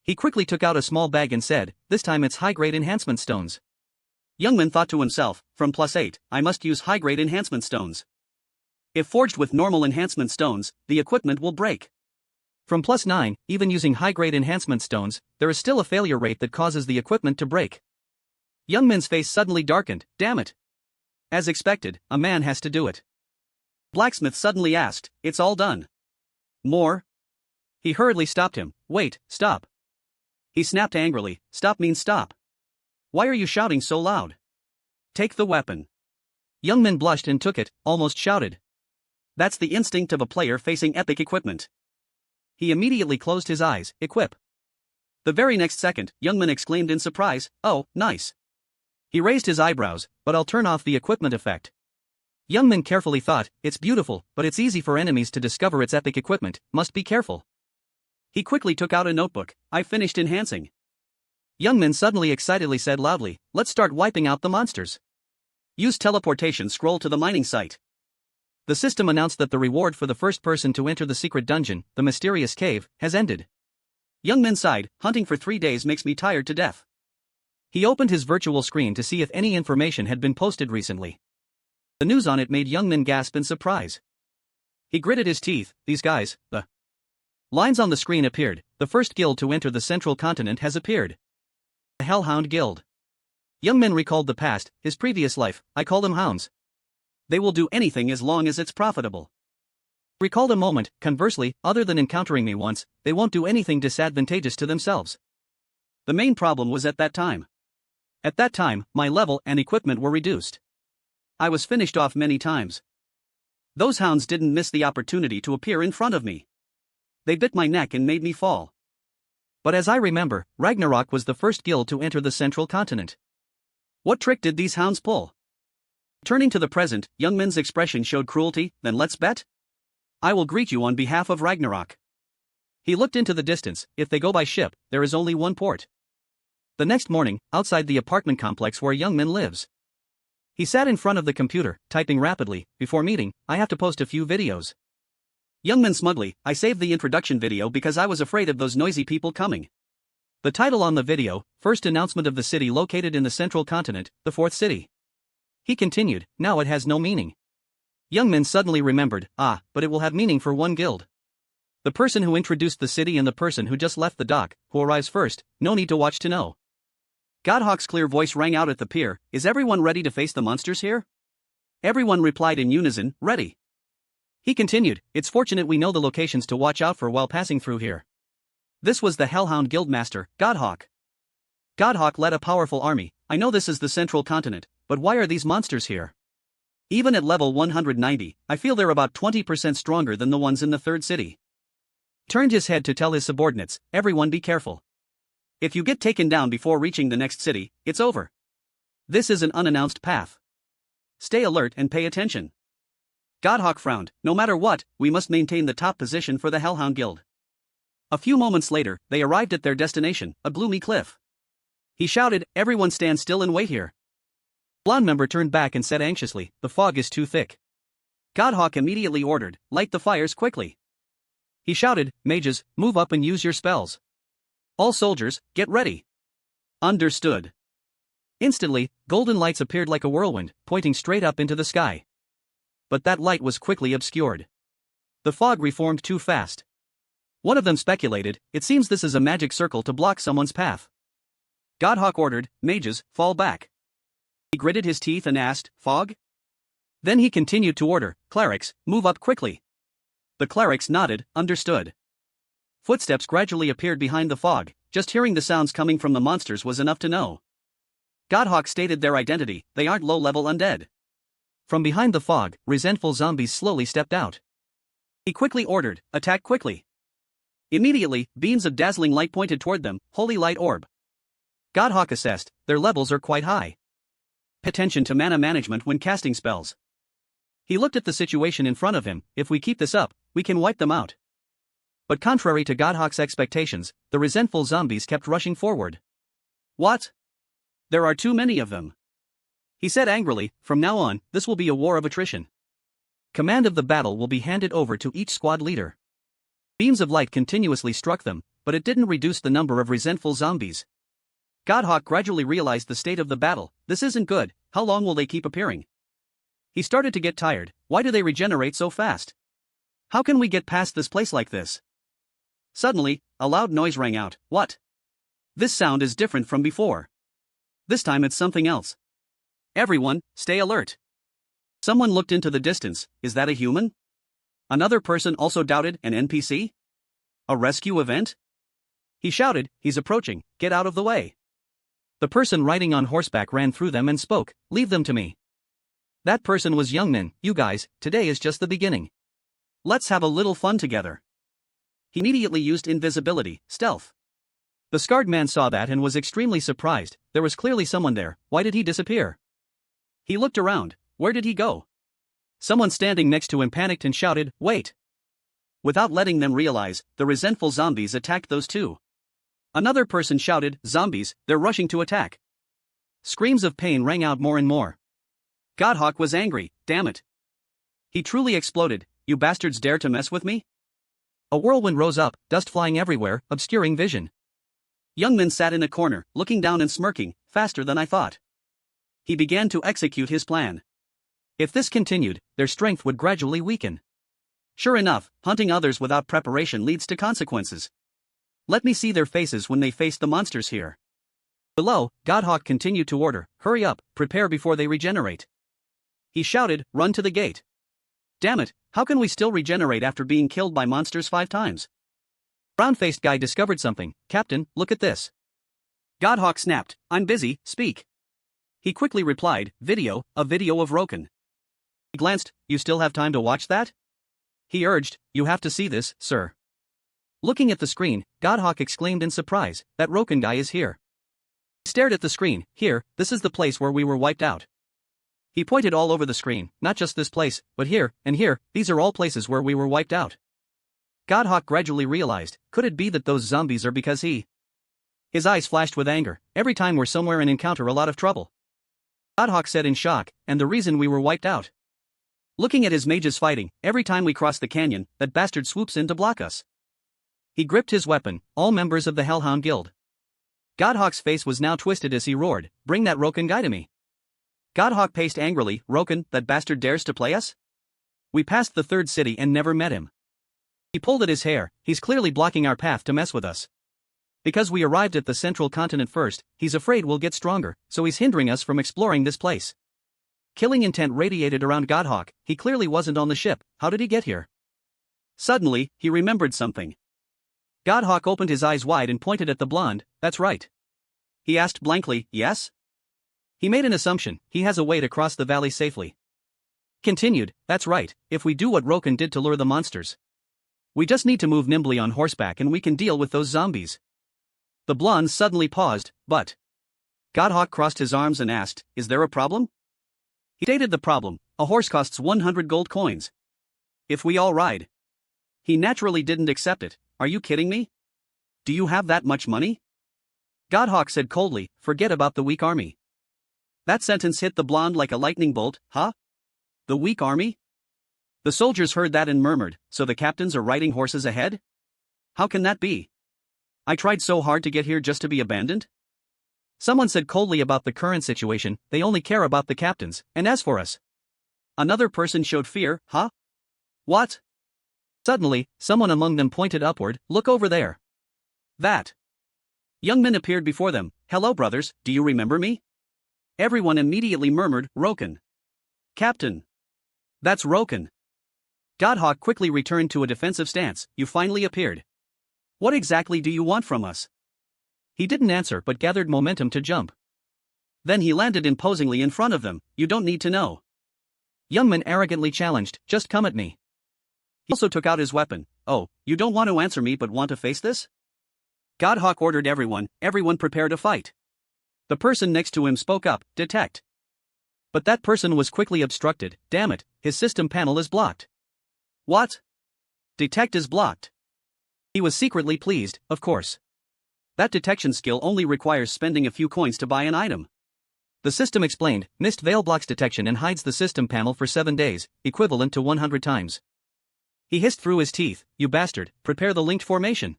He quickly took out a small bag and said, this time it's high-grade enhancement stones. Youngmin thought to himself, from +8, I must use high-grade enhancement stones. If forged with normal enhancement stones, the equipment will break. From +9, even using high-grade enhancement stones, there is still a failure rate that causes the equipment to break. Youngmin's face suddenly darkened, damn it. As expected, a man has to do it. Blacksmith suddenly asked, it's all done. More? He hurriedly stopped him, wait, stop. He snapped angrily, stop means stop. Why are you shouting so loud? Take the weapon. Youngmin blushed and took it, almost shouted. That's the instinct of a player facing epic equipment. He immediately closed his eyes, equip. The very next second, Youngmin exclaimed in surprise, oh, nice. He raised his eyebrows, but I'll turn off the equipment effect. Youngmin carefully thought, it's beautiful, but it's easy for enemies to discover its epic equipment, must be careful. He quickly took out a notebook. I finished enhancing. Youngmin suddenly excitedly said loudly, let's start wiping out the monsters. Use teleportation scroll to the mining site. The system announced that the reward for the first person to enter the secret dungeon, the mysterious cave, has ended. Youngmin sighed, hunting for 3 days makes me tired to death. He opened his virtual screen to see if any information had been posted recently. The news on it made Youngmin gasp in surprise. He gritted his teeth, these guys, the lines on the screen appeared, the first guild to enter the central continent has appeared. The Hellhound Guild. Youngmin recalled the past, his previous life, I call them hounds. They will do anything as long as it's profitable. Recalled a moment, conversely, other than encountering me once, they won't do anything disadvantageous to themselves. The main problem was at that time. At that time, my level and equipment were reduced. I was finished off many times. Those hounds didn't miss the opportunity to appear in front of me. They bit my neck and made me fall. But as I remember, Ragnarok was the first guild to enter the central continent. What trick did these hounds pull? Turning to the present, Youngmin's expression showed cruelty, then let's bet? I will greet you on behalf of Ragnarok. He looked into the distance, if they go by ship, there is only one port. The next morning, outside the apartment complex where Youngmin lives. He sat in front of the computer, typing rapidly, before meeting, I have to post a few videos. Youngmin smugly, I saved the introduction video because I was afraid of those noisy people coming. The title on the video, first announcement of the city located in the central continent, the fourth city. He continued, now it has no meaning. Youngmin suddenly remembered, but it will have meaning for one guild. The person who introduced the city and the person who just left the dock, who arrives first, no need to watch to know. Godhawk's clear voice rang out at the pier, is everyone ready to face the monsters here? Everyone replied in unison, ready. He continued, it's fortunate we know the locations to watch out for while passing through here. This was the Hellhound Guildmaster, Godhawk. Godhawk led a powerful army, I know this is the central continent, but why are these monsters here? Even at level 190, I feel they're about 20% stronger than the ones in the third city. Turned his head to tell his subordinates, everyone be careful. If you get taken down before reaching the next city, it's over. This is an unannounced path. Stay alert and pay attention. Godhawk frowned, no matter what, we must maintain the top position for the Hellhound Guild. A few moments later, they arrived at their destination, a gloomy cliff. He shouted, everyone stand still and wait here. Blonde member turned back and said anxiously, the fog is too thick. Godhawk immediately ordered, light the fires quickly. He shouted, mages, move up and use your spells. All soldiers, get ready. Understood. Instantly, golden lights appeared like a whirlwind, pointing straight up into the sky. But that light was quickly obscured. The fog reformed too fast. One of them speculated, it seems this is a magic circle to block someone's path. Godhawk ordered, mages, fall back. He gritted his teeth and asked, fog? Then he continued to order, clerics, move up quickly. The clerics nodded, understood. Footsteps gradually appeared behind the fog, just hearing the sounds coming from the monsters was enough to know. Godhawk stated their identity, they aren't low-level undead. From behind the fog, resentful zombies slowly stepped out. He quickly ordered, attack quickly. Immediately, beams of dazzling light pointed toward them, holy light orb. Godhawk assessed, their levels are quite high. Pay attention to mana management when casting spells. He looked at the situation in front of him, if we keep this up, we can wipe them out. But contrary to Godhawk's expectations, the resentful zombies kept rushing forward. What? There are too many of them. He said angrily, from now on, this will be a war of attrition. Command of the battle will be handed over to each squad leader. Beams of light continuously struck them, but it didn't reduce the number of resentful zombies. Godhawk gradually realized the state of the battle, this isn't good, how long will they keep appearing? He started to get tired, why do they regenerate so fast? How can we get past this place like this? Suddenly, a loud noise rang out, what? This sound is different from before. This time it's something else. Everyone, stay alert. Someone looked into the distance, is that a human? Another person also doubted, an NPC? A rescue event? He shouted, he's approaching, get out of the way. The person riding on horseback ran through them and spoke, leave them to me. That person was Youngmin, you guys, today is just the beginning. Let's have a little fun together. He immediately used invisibility, stealth. The scarred man saw that and was extremely surprised, there was clearly someone there, why did he disappear? He looked around, where did he go? Someone standing next to him panicked and shouted, "Wait!" Without letting them realize, the resentful zombies attacked those two. Another person shouted, "Zombies, they're rushing to attack." Screams of pain rang out more and more. Godhawk was angry, damn it. He truly exploded. "You bastards dare to mess with me?" A whirlwind rose up, dust flying everywhere, obscuring vision. Youngman sat in a corner, looking down and smirking, "Faster than I thought." He began to execute his plan. If this continued, their strength would gradually weaken. Sure enough, hunting others without preparation leads to consequences. Let me see their faces when they face the monsters here. Below, Godhawk continued to order, "Hurry up, prepare before they regenerate." He shouted, "Run to the gate." Damn it, how can we still regenerate after being killed by monsters 5 times? Brown-faced guy discovered something. "Captain, look at this." Godhawk snapped, "I'm busy, speak." He quickly replied, a video of Roken." He glanced, "You still have time to watch that?" He urged, "You have to see this, sir." Looking at the screen, Godhawk exclaimed in surprise, "That Roken guy is here." He stared at the screen. "Here, this is the place where we were wiped out." He pointed all over the screen, "Not just this place, but here, and here, these are all places where we were wiped out." Godhawk gradually realized, could it be that those zombies are because he... His eyes flashed with anger. "Every time we're somewhere and encounter a lot of trouble." Godhawk said in shock, "And the reason we were wiped out? Looking at his mages fighting, every time we cross the canyon, that bastard swoops in to block us." He gripped his weapon, all members of the Hellhound Guild. Godhawk's face was now twisted as he roared, "Bring that Roken guy to me." Godhawk paced angrily, "Roken, that bastard dares to play us? We passed the 3rd city and never met him. He pulled at his hair, he's clearly blocking our path to mess with us. Because we arrived at the central continent first, he's afraid we'll get stronger, so he's hindering us from exploring this place." Killing intent radiated around Godhawk. He clearly wasn't on the ship. How did he get here? Suddenly, he remembered something. Godhawk opened his eyes wide and pointed at the blonde. "That's right." He asked blankly, "Yes?" He made an assumption, he has a way to cross the valley safely. Continued, "That's right, if we do what Roken did to lure the monsters. We just need to move nimbly on horseback and we can deal with those zombies." The blonde suddenly paused, "But..." Godhawk crossed his arms and asked, "Is there a problem?" He stated the problem: a horse costs 100 gold coins. If we all ride. He naturally didn't accept it. "Are you kidding me? Do you have that much money?" Godhawk said coldly, "Forget about the weak army." That sentence hit the blonde like a lightning bolt. "Huh? The weak army?" The soldiers heard that and murmured, "So the captains are riding horses ahead? How can that be? I tried so hard to get here just to be abandoned?" Someone said coldly about the current situation, "They only care about the captains, and as for us." Another person showed fear. "Huh? What?" Suddenly, someone among them pointed upward, "Look over there." That young man appeared before them. "Hello brothers, do you remember me?" Everyone immediately murmured, "Roken. Captain. That's Roken." Godhawk quickly returned to a defensive stance. "You finally appeared. What exactly do you want from us?" He didn't answer but gathered momentum to jump. Then he landed imposingly in front of them. "You don't need to know." Youngman arrogantly challenged, "Just come at me." He also took out his weapon. "Oh, you don't want to answer me but want to face this?" Godhawk ordered everyone prepare to fight. The person next to him spoke up, "Detect." But that person was quickly obstructed. "Damn it, his system panel is blocked." "What? Detect is blocked." He was secretly pleased, of course. That detection skill only requires spending a few coins to buy an item. The system explained, "Mist Veil blocks detection and hides the system panel for 7 days, equivalent to 100 times. He hissed through his teeth, "You bastard, prepare the linked formation."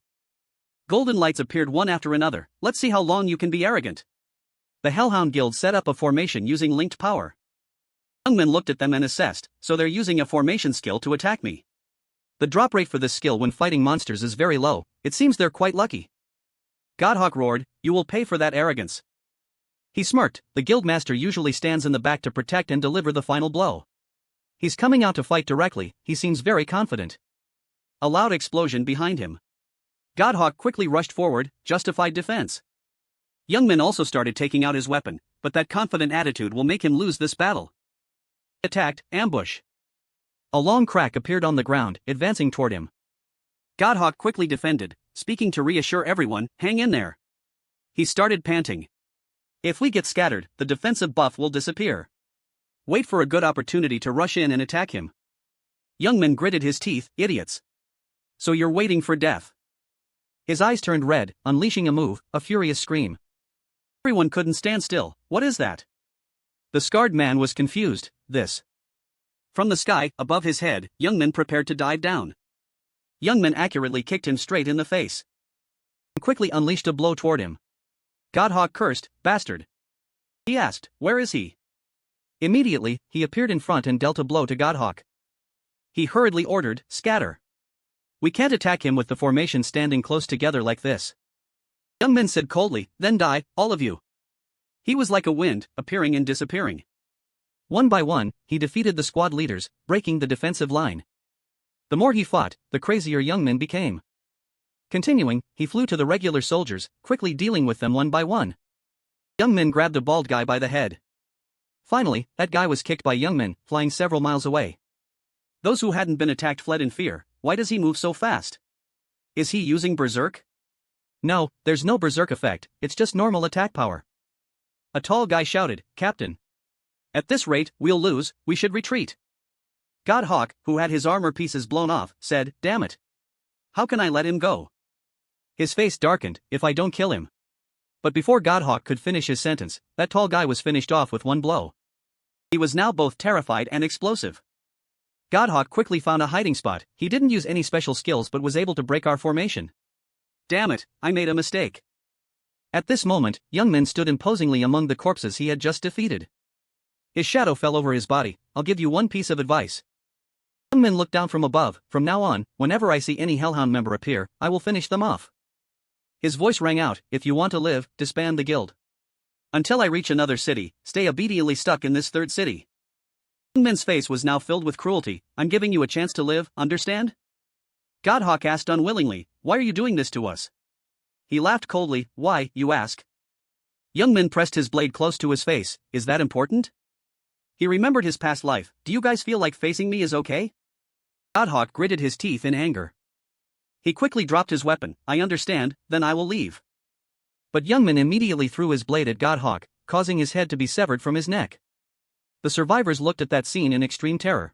Golden lights appeared one after another. "Let's see how long you can be arrogant." The Hellhound Guild set up a formation using linked power. Youngman looked at them and assessed, "So they're using a formation skill to attack me. The drop rate for this skill when fighting monsters is very low, it seems they're quite lucky." Godhawk roared, "You will pay for that arrogance." He smirked, "The guildmaster usually stands in the back to protect and deliver the final blow. He's coming out to fight directly, he seems very confident." A loud explosion behind him. Godhawk quickly rushed forward, justified defense. Youngman also started taking out his weapon, but that confident attitude will make him lose this battle. Attacked, ambush. A long crack appeared on the ground, advancing toward him. Godhawk quickly defended, speaking to reassure everyone, "Hang in there." He started panting. "If we get scattered, the defensive buff will disappear. Wait for a good opportunity to rush in and attack him. Youngman gritted his teeth, idiots. So you're waiting for death. His eyes turned red, unleashing a move, a furious scream. Everyone couldn't stand still. What is that? The scarred man was confused. This. From the sky, above his head, Youngman prepared to dive down. Youngman accurately kicked him straight in the face. And quickly unleashed a blow toward him. Godhawk cursed, bastard. He asked, where is he? Immediately, he appeared in front and dealt a blow to Godhawk. He hurriedly ordered, scatter. We can't attack him with the formation standing close together like this. Youngman said coldly, then die, all of you. He was like a wind, appearing and disappearing. One by one, he defeated the squad leaders, breaking the defensive line. The more he fought, the crazier Youngman became. Continuing, he flew to the regular soldiers, quickly dealing with them one by one. Youngman grabbed a bald guy by the head. Finally, that guy was kicked by Youngman, flying several miles away. Those who hadn't been attacked fled in fear. Why does he move so fast? Is he using berserk? No, there's no berserk effect, it's just normal attack power. A tall guy shouted, Captain. At this rate, we'll lose, we should retreat. Godhawk, who had his armor pieces blown off, said, damn it. How can I let him go? His face darkened, if I don't kill him. But before Godhawk could finish his sentence, that tall guy was finished off with one blow. He was now both terrified and explosive. Godhawk quickly found a hiding spot. He didn't use any special skills but was able to break our formation. Damn it, I made a mistake. At this moment, Youngman stood imposingly among the corpses he had just defeated. His shadow fell over his body. I'll give you one piece of advice. Youngman looked down from above. From now on, whenever I see any Hellhound member appear, I will finish them off. His voice rang out, if you want to live, disband the guild. Until I reach another city, stay obediently stuck in this third city. Youngman's face was now filled with cruelty. I'm giving you a chance to live, understand? Godhawk asked unwillingly, why are you doing this to us? He laughed coldly, why, you ask? Youngman pressed his blade close to his face, is that important? He remembered his past life, do you guys feel like facing me is okay? Godhawk gritted his teeth in anger. He quickly dropped his weapon, I understand, then I will leave. But Youngman immediately threw his blade at Godhawk, causing his head to be severed from his neck. The survivors looked at that scene in extreme terror.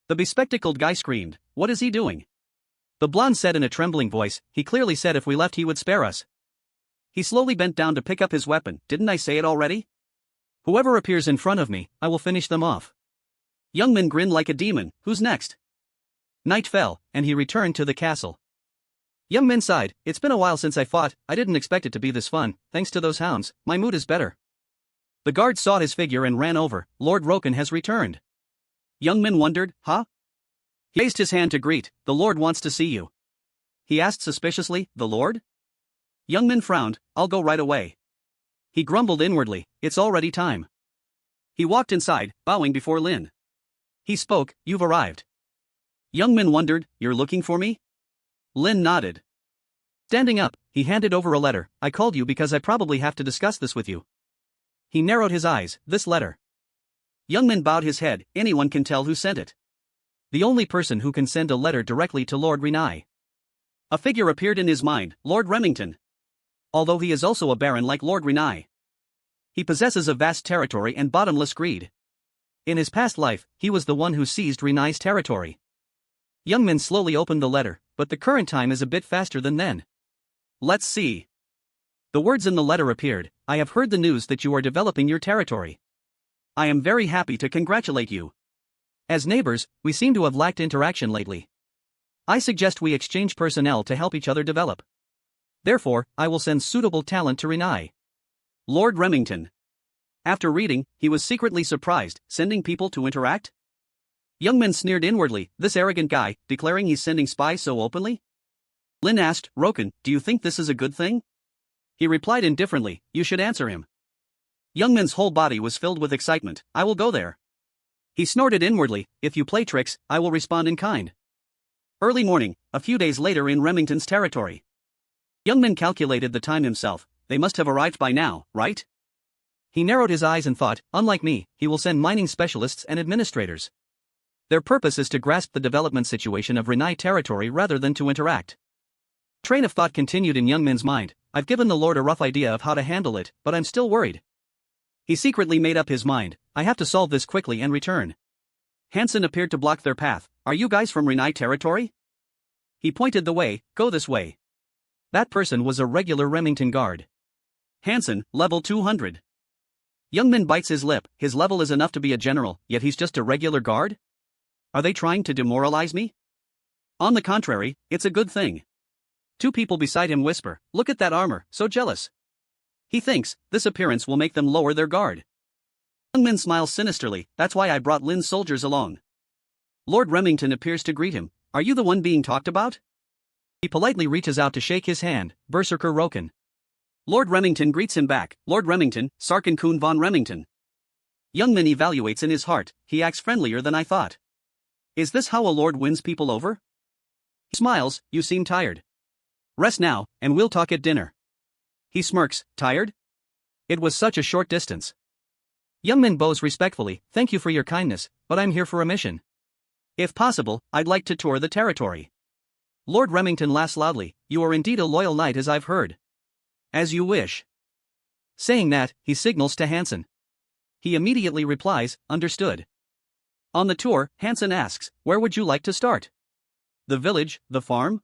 The bespectacled guy screamed, what is he doing? The blonde said in a trembling voice, he clearly said if we left he would spare us. He slowly bent down to pick up his weapon, didn't I say it already? Whoever appears in front of me, I will finish them off. Youngman grinned like a demon, who's next? Night fell, and he returned to the castle. Youngman sighed, it's been a while since I fought, I didn't expect it to be this fun, thanks to those hounds, my mood is better. The guard saw his figure and ran over, Lord Roken has returned. Youngman wondered, huh? He raised his hand to greet, the Lord wants to see you. He asked suspiciously, the Lord? Youngman frowned, I'll go right away. He grumbled inwardly, it's already time. He walked inside, bowing before Lin. He spoke, you've arrived. Youngman wondered, you're looking for me? Lin nodded. Standing up, he handed over a letter, I called you because I probably have to discuss this with you. He narrowed his eyes, this letter. Youngman bowed his head, anyone can tell who sent it. The only person who can send a letter directly to Lord Renai. A figure appeared in his mind, Lord Remington. Although he is also a baron like Lord Renai. He possesses a vast territory and bottomless greed. In his past life, he was the one who seized Renai's territory. Youngman slowly opened the letter, but the current time is a bit faster than then. Let's see. The words in the letter appeared, I have heard the news that you are developing your territory. I am very happy to congratulate you. As neighbors, we seem to have lacked interaction lately. I suggest we exchange personnel to help each other develop. Therefore, I will send suitable talent to Renai. Lord Remington. After reading, he was secretly surprised, sending people to interact? Youngman sneered inwardly, this arrogant guy, declaring he's sending spies so openly? Lin asked, Roken, do you think this is a good thing? He replied indifferently, you should answer him. Youngman's whole body was filled with excitement, I will go there. He snorted inwardly, if you play tricks, I will respond in kind. Early morning, a few days later in Remington's territory. Youngman calculated the time himself, they must have arrived by now, right? He narrowed his eyes and thought, unlike me, he will send mining specialists and administrators. Their purpose is to grasp the development situation of Renai territory rather than to interact. Train of thought continued in Youngman's mind, I've given the Lord a rough idea of how to handle it, but I'm still worried. He secretly made up his mind, I have to solve this quickly and return. Hansen appeared to block their path. Are you guys from Renai territory? He pointed the way, go this way. That person was a regular Remington guard. Hansen, level 200. Youngmin bites his lip, his level is enough to be a general, yet he's just a regular guard? Are they trying to demoralize me? On the contrary, it's a good thing. Two people beside him whisper, look at that armor, so jealous. He thinks, this appearance will make them lower their guard. Youngmin smiles sinisterly, that's why I brought Lin's soldiers along. Lord Remington appears to greet him, are you the one being talked about? He politely reaches out to shake his hand, Berserker Roken. Lord Remington greets him back, Lord Remington, Sarkin Kun von Remington. Youngmin evaluates in his heart, he acts friendlier than I thought. Is this how a lord wins people over? He smiles, you seem tired. Rest now, and we'll talk at dinner. He smirks, tired? It was such a short distance. Youngmin bows respectfully, thank you for your kindness, but I'm here for a mission. If possible, I'd like to tour the territory. Lord Remington laughs loudly, you are indeed a loyal knight as I've heard. As you wish. Saying that, he signals to Hansen. He immediately replies, understood. On the tour, Hansen asks, where would you like to start? The village, the farm?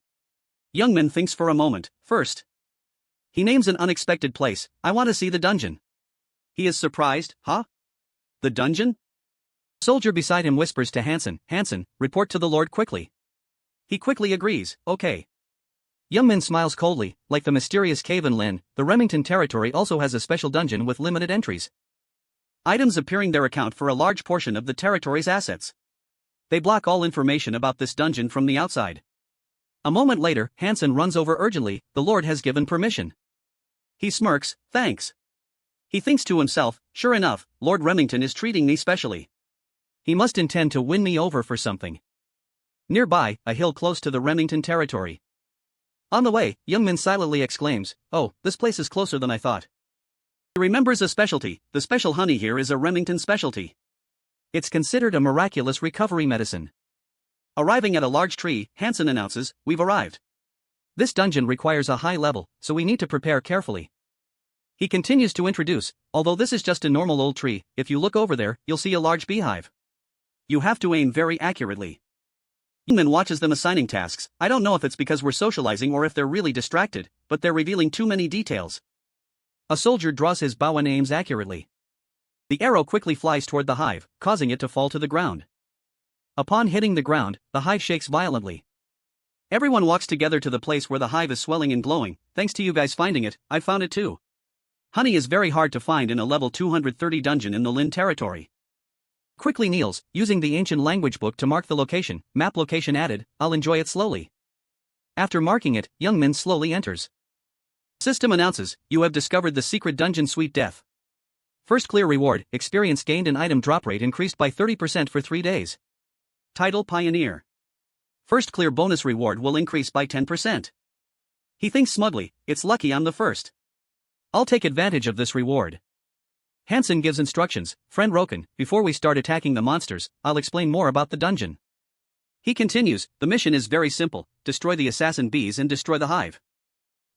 Youngmin thinks for a moment, first. He names an unexpected place, I want to see the dungeon. He is surprised, huh? The dungeon? The soldier beside him whispers to Hansen, Hansen, report to the Lord quickly. He quickly agrees, okay. Youngmin smiles coldly, like the mysterious cave in Lin, the Remington territory also has a special dungeon with limited entries. Items appearing there account for a large portion of the territory's assets. They block all information about this dungeon from the outside. A moment later, Hansen runs over urgently, the Lord has given permission. He smirks, thanks. He thinks to himself, sure enough, Lord Remington is treating me specially. He must intend to win me over for something. Nearby, a hill close to the Remington territory. On the way, Youngmin silently exclaims, oh, this place is closer than I thought. He remembers a specialty, the special honey here is a Remington specialty. It's considered a miraculous recovery medicine. Arriving at a large tree, Hansen announces, we've arrived. This dungeon requires a high level, so we need to prepare carefully. He continues to introduce, although this is just a normal old tree, if you look over there, you'll see a large beehive. You have to aim very accurately. Youngmin watches them assigning tasks, I don't know if it's because we're socializing or if they're really distracted, but they're revealing too many details. A soldier draws his bow and aims accurately. The arrow quickly flies toward the hive, causing it to fall to the ground. Upon hitting the ground, the hive shakes violently. Everyone walks together to the place where the hive is swelling and glowing, thanks to you guys finding it, I found it too. Honey is very hard to find in a level 230 dungeon in the Lin territory. Quickly kneels, using the ancient language book to mark the location, map location added, I'll enjoy it slowly. After marking it, Youngmin slowly enters. System announces, you have discovered the secret dungeon Sweet Death. First clear reward, experience gained and item drop rate increased by 30% for 3 days. Title Pioneer. First clear bonus reward will increase by 10%. He thinks smugly, it's lucky I'm the first. I'll take advantage of this reward. Hansen gives instructions, friend Roken, before we start attacking the monsters, I'll explain more about the dungeon. He continues, the mission is very simple, destroy the assassin bees and destroy the hive.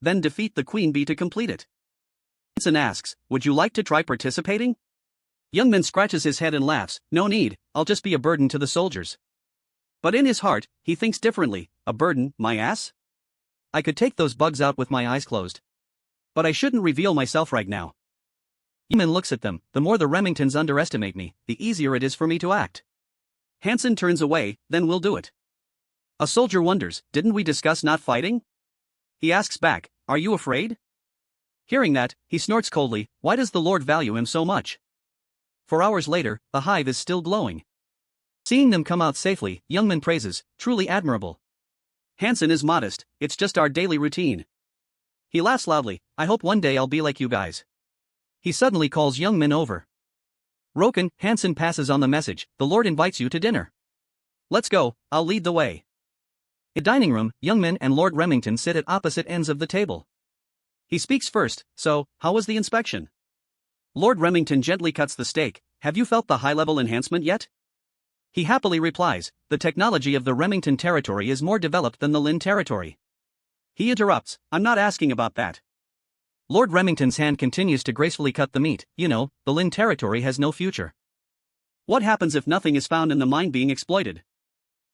Then defeat the queen bee to complete it. Hansen asks, would you like to try participating? Youngmin scratches his head and laughs, no need, I'll just be a burden to the soldiers. But in his heart, he thinks differently, a burden, my ass? I could take those bugs out with my eyes closed. But I shouldn't reveal myself right now. Youngmin looks at them, the more the Remingtons underestimate me, the easier it is for me to act. Hansen turns away, then we'll do it. A soldier wonders, didn't we discuss not fighting? He asks back, are you afraid? Hearing that, he snorts coldly, why does the Lord value him so much? 4 hours later, the hive is still glowing. Seeing them come out safely, Youngmin praises, truly admirable. Hansen is modest, it's just our daily routine. He laughs loudly, I hope one day I'll be like you guys. He suddenly calls Youngmin over. Roken, Hansen passes on the message, the Lord invites you to dinner. Let's go, I'll lead the way. In the dining room, Youngmin and Lord Remington sit at opposite ends of the table. He speaks first, so, how was the inspection? Lord Remington gently cuts the steak, have you felt the high-level enhancement yet? He happily replies, the technology of the Remington territory is more developed than the Lin territory. He interrupts, I'm not asking about that. Lord Remington's hand continues to gracefully cut the meat, you know, the Lin territory has no future. What happens if nothing is found in the mine being exploited?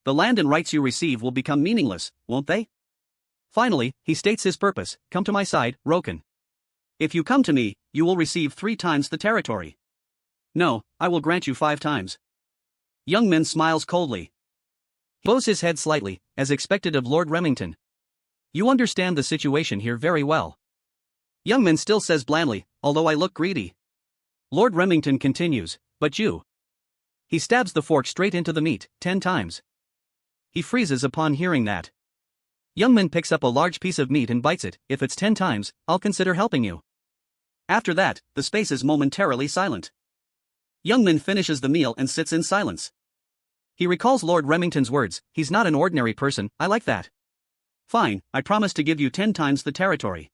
The land and rights you receive will become meaningless, won't they? Finally, he states his purpose: come to my side, Roken. If you come to me, you will receive 3 times the territory. No, I will grant you 5 times. Youngman smiles coldly. He bows his head slightly, as expected of Lord Remington. You understand the situation here very well. Youngman still says blandly, although I look greedy. Lord Remington continues, but you. He stabs the fork straight into the meat, 10 times. He freezes upon hearing that. Youngman picks up a large piece of meat and bites it. If it's 10 times, I'll consider helping you. After that, the space is momentarily silent. Youngman finishes the meal and sits in silence. He recalls Lord Remington's words, he's not an ordinary person, I like that. Fine, I promise to give you 10 times the territory.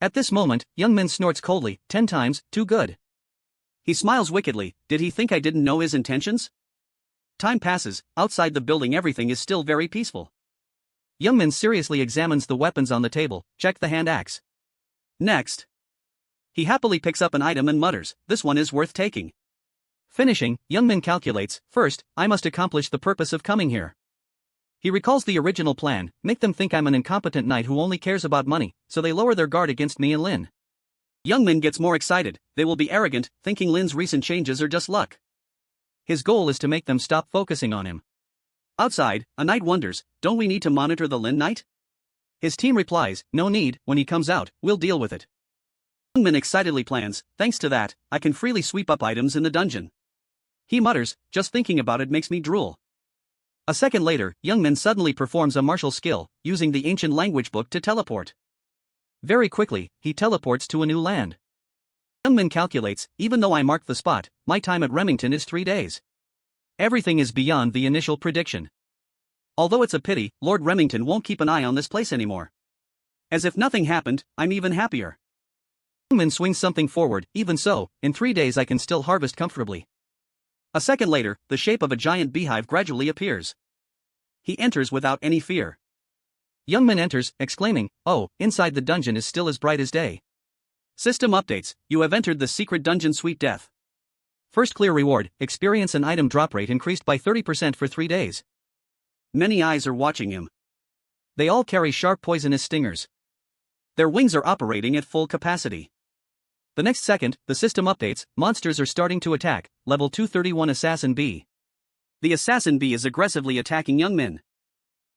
At this moment, Youngman snorts coldly, 10 times, too good. He smiles wickedly. Did he think I didn't know his intentions? Time passes, outside the building everything is still very peaceful. Youngman seriously examines the weapons on the table, check the hand axe. Next. He happily picks up an item and mutters, this one is worth taking. Finishing, Youngman calculates, first, I must accomplish the purpose of coming here. He recalls the original plan, make them think I'm an incompetent knight who only cares about money, so they lower their guard against me and Lin. Youngman gets more excited, they will be arrogant, thinking Lin's recent changes are just luck. His goal is to make them stop focusing on him. Outside, a knight wonders, don't we need to monitor the Lin knight? His team replies, no need, when he comes out, we'll deal with it. Youngman excitedly plans, thanks to that, I can freely sweep up items in the dungeon. He mutters, just thinking about it makes me drool. A second later, Youngman suddenly performs a martial skill, using the ancient language book to teleport. Very quickly, he teleports to a new land. Youngman calculates, even though I marked the spot, my time at Remington is 3 days. Everything is beyond the initial prediction. Although it's a pity, Lord Remington won't keep an eye on this place anymore. As if nothing happened, I'm even happier. Youngman swings something forward, even so, in 3 days I can still harvest comfortably. A second later, the shape of a giant beehive gradually appears. He enters without any fear. Youngman enters, exclaiming, oh, inside the dungeon is still as bright as day. System updates, you have entered the secret dungeon Sweet Death. First clear reward, experience and item drop rate increased by 30% for 3 days. Many eyes are watching him. They all carry sharp poisonous stingers. Their wings are operating at full capacity. The next second, the system updates, monsters are starting to attack, level 231 Assassin Bee. The Assassin Bee is aggressively attacking Youngman.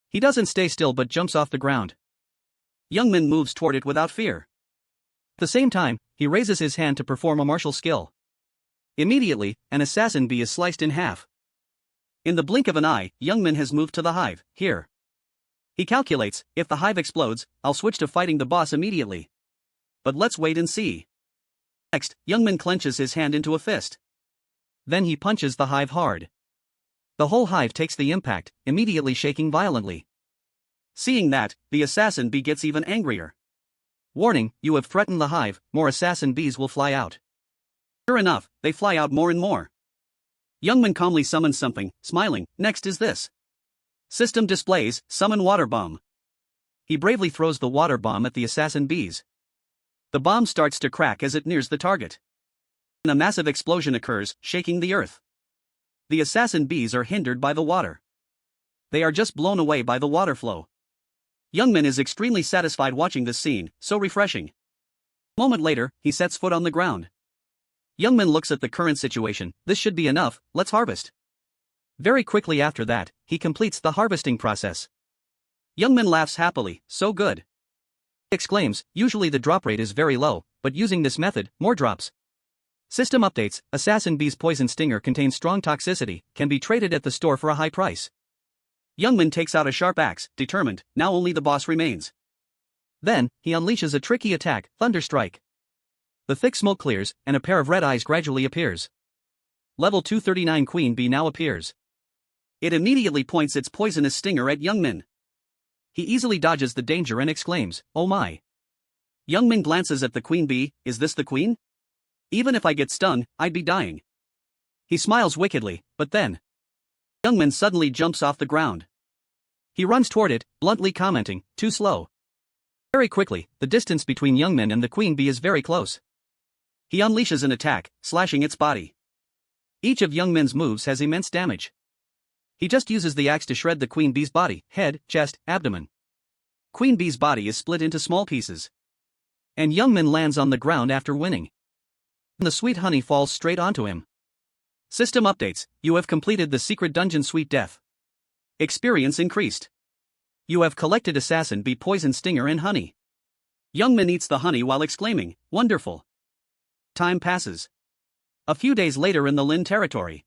He doesn't stay still but jumps off the ground. Youngman moves toward it without fear. At the same time, he raises his hand to perform a martial skill. Immediately, an Assassin Bee is sliced in half. In the blink of an eye, Youngman has moved to the hive, here. He calculates, if the hive explodes, I'll switch to fighting the boss immediately. But let's wait and see. Next, Youngman clenches his hand into a fist. Then he punches the hive hard. The whole hive takes the impact, immediately shaking violently. Seeing that, the Assassin Bee gets even angrier. Warning, you have threatened the hive, more Assassin Bees will fly out. Sure enough, they fly out more and more. Youngman calmly summons something, smiling, next is this. System displays, summon water bomb. He bravely throws the water bomb at the Assassin Bees. The bomb starts to crack as it nears the target. And a massive explosion occurs, shaking the earth. The Assassin Bees are hindered by the water. They are just blown away by the water flow. Youngman is extremely satisfied watching this scene, so refreshing. A moment later, he sets foot on the ground. Youngman looks at the current situation, this should be enough, let's harvest. Very quickly after that, he completes the harvesting process. Youngman laughs happily, so good. He exclaims, usually the drop rate is very low, but using this method, more drops. System updates, Assassin Bee's poison stinger contains strong toxicity, can be traded at the store for a high price. Youngman takes out a sharp axe, determined, now only the boss remains. Then, he unleashes a tricky attack, Thunder Strike. The thick smoke clears, and a pair of red eyes gradually appears. Level 239 Queen Bee now appears. It immediately points its poisonous stinger at Youngman. He easily dodges the danger and exclaims, oh my. Youngman glances at the Queen Bee, is this the queen? Even if I get stung, I'd be dying. He smiles wickedly, but then. Youngman suddenly jumps off the ground. He runs toward it, bluntly commenting, too slow. Very quickly, the distance between Youngman and the Queen Bee is very close. He unleashes an attack, slashing its body. Each of Young Min's moves has immense damage. He just uses the axe to shred the queen bee's body, head, chest, abdomen. Queen bee's body is split into small pieces. And Young Min lands on the ground after winning. The sweet honey falls straight onto him. System updates: you have completed the secret dungeon Sweet Death. Experience increased. You have collected assassin bee poison stinger and honey. Young Min eats the honey while exclaiming, "Wonderful." Time passes. A few days later in the Lin territory.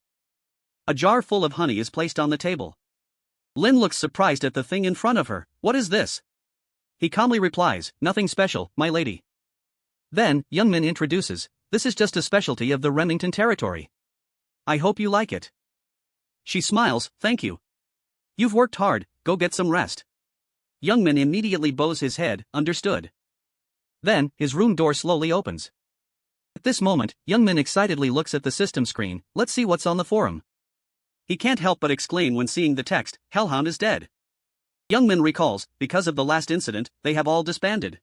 A jar full of honey is placed on the table. Lin looks surprised at the thing in front of her. "What is this?" He calmly replies, "Nothing special, my lady." Then, Young Min introduces, "This is just a specialty of the Remington territory. I hope you like it." She smiles, "Thank you. You've worked hard, go get some rest." Young Min immediately bows his head, "Understood." Then, his room door slowly opens. At this moment, Young Min excitedly looks at the system screen. "Let's see what's on the forum." He can't help but exclaim when seeing the text, "Hellhound is dead." Young Min recalls, because of the last incident, they have all disbanded.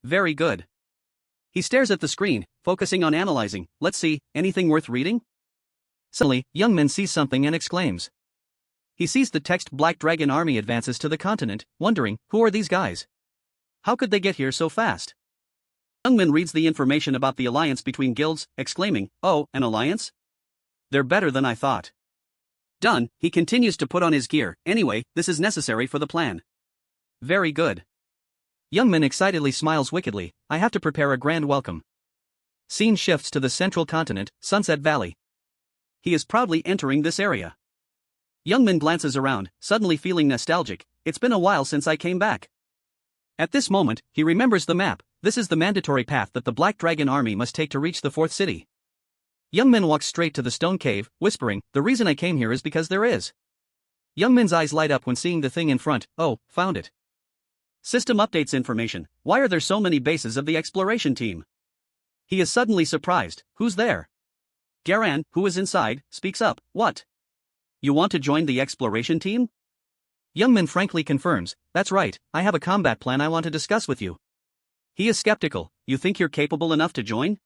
Very good. He stares at the screen, focusing on analyzing. "Let's see, anything worth reading?" Suddenly, Young Min sees something and exclaims. He sees the text, "Black Dragon Army advances to the continent," wondering, who are these guys? How could they get here so fast? Young Min reads the information about the alliance between guilds, exclaiming, "Oh, an alliance? They're better than I thought." Done, he continues to put on his gear. "Anyway, this is necessary for the plan." Very good. Young Min excitedly smiles wickedly. "I have to prepare a grand welcome." Scene shifts to the central continent, Sunset Valley. He is proudly entering this area. Young Min glances around, suddenly feeling nostalgic. "It's been a while since I came back." At this moment, he remembers the map. This is the mandatory path that the Black Dragon Army must take to reach the fourth city. Young Min walks straight to the stone cave, whispering, "The reason I came here is because there is." Young Min's eyes light up when seeing the thing in front. "Oh, found it." System updates information. Why are there so many bases of the exploration team? He is suddenly surprised. Who's there? Garan, who is inside, speaks up. "What? You want to join the exploration team?" Young Min frankly confirms, "That's right, I have a combat plan I want to discuss with you." He is skeptical. "You think you're capable enough to join?"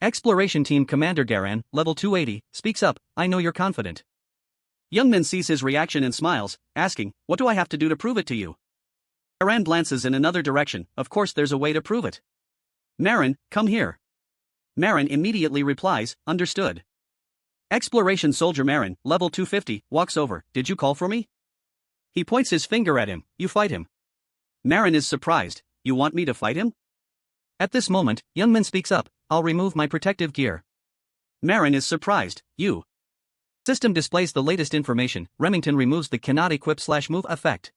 Exploration Team Commander Garan, level 280, speaks up. "I know you're confident." Young Min sees his reaction and smiles, asking, "What do I have to do to prove it to you?" Garan glances in another direction. "Of course there's a way to prove it. Marin, come here." Marin immediately replies, "Understood." Exploration Soldier Marin, level 250, walks over. "Did you call for me?" He points his finger at him. "You fight him." Marin is surprised. "You want me to fight him?" At this moment, Young Min speaks up. "I'll remove my protective gear." Marin is surprised. "You." System displays the latest information. Remington removes the cannot equip/move effect.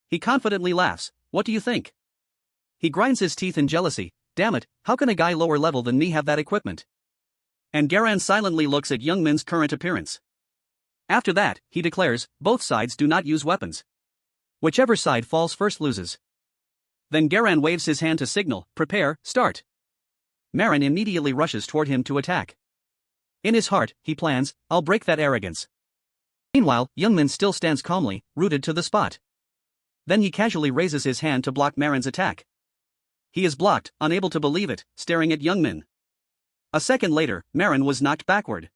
He confidently laughs. "What do you think?" He grinds his teeth in jealousy. "Damn it, how can a guy lower level than me have that equipment?" And Garan silently looks at Young Min's current appearance. After that, he declares, "Both sides do not use weapons. Whichever side falls first loses." Then Garan waves his hand to signal, "Prepare, start." Marin immediately rushes toward him to attack. In his heart, he plans, "I'll break that arrogance." Meanwhile, Young Min still stands calmly, rooted to the spot. Then he casually raises his hand to block Marin's attack. He is blocked, unable to believe it, staring at Young Min. A second later, Marin was knocked backward.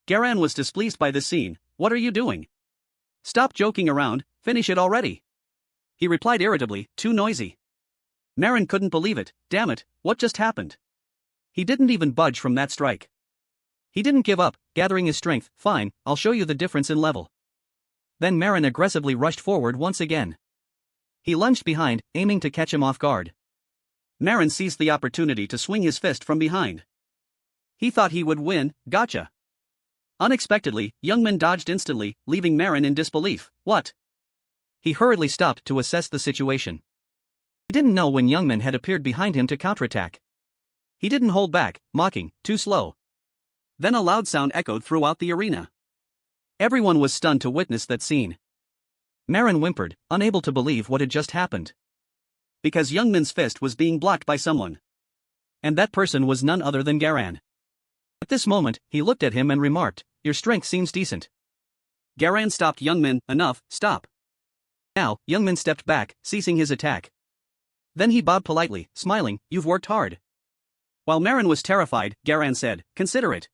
Garan was displeased by this scene. "What are you doing? Stop joking around, finish it already." He replied irritably, "Too noisy." Marin couldn't believe it. "Damn it, what just happened?" He didn't even budge from that strike. He didn't give up, gathering his strength. "Fine, I'll show you the difference in level." Then Marin aggressively rushed forward once again. He lunged behind, aiming to catch him off guard. Marin seized the opportunity to swing his fist from behind. He thought he would win. Gotcha. Unexpectedly, Young Min dodged instantly, leaving Marin in disbelief. "What?" He hurriedly stopped to assess the situation. He didn't know when Young Min had appeared behind him to counterattack. He didn't hold back, mocking, "Too slow." Then a loud sound echoed throughout the arena. Everyone was stunned to witness that scene. Marin whimpered, unable to believe what had just happened. Because Young Min's fist was being blocked by someone. And that person was none other than Garan. At this moment, he looked at him and remarked, "Your strength seems decent." Garan stopped Young Min. "Enough, stop." Now, Young Min stepped back, ceasing his attack. Then he bowed politely, smiling, "You've worked hard." While Marin was terrified, Garan said, "Consider it."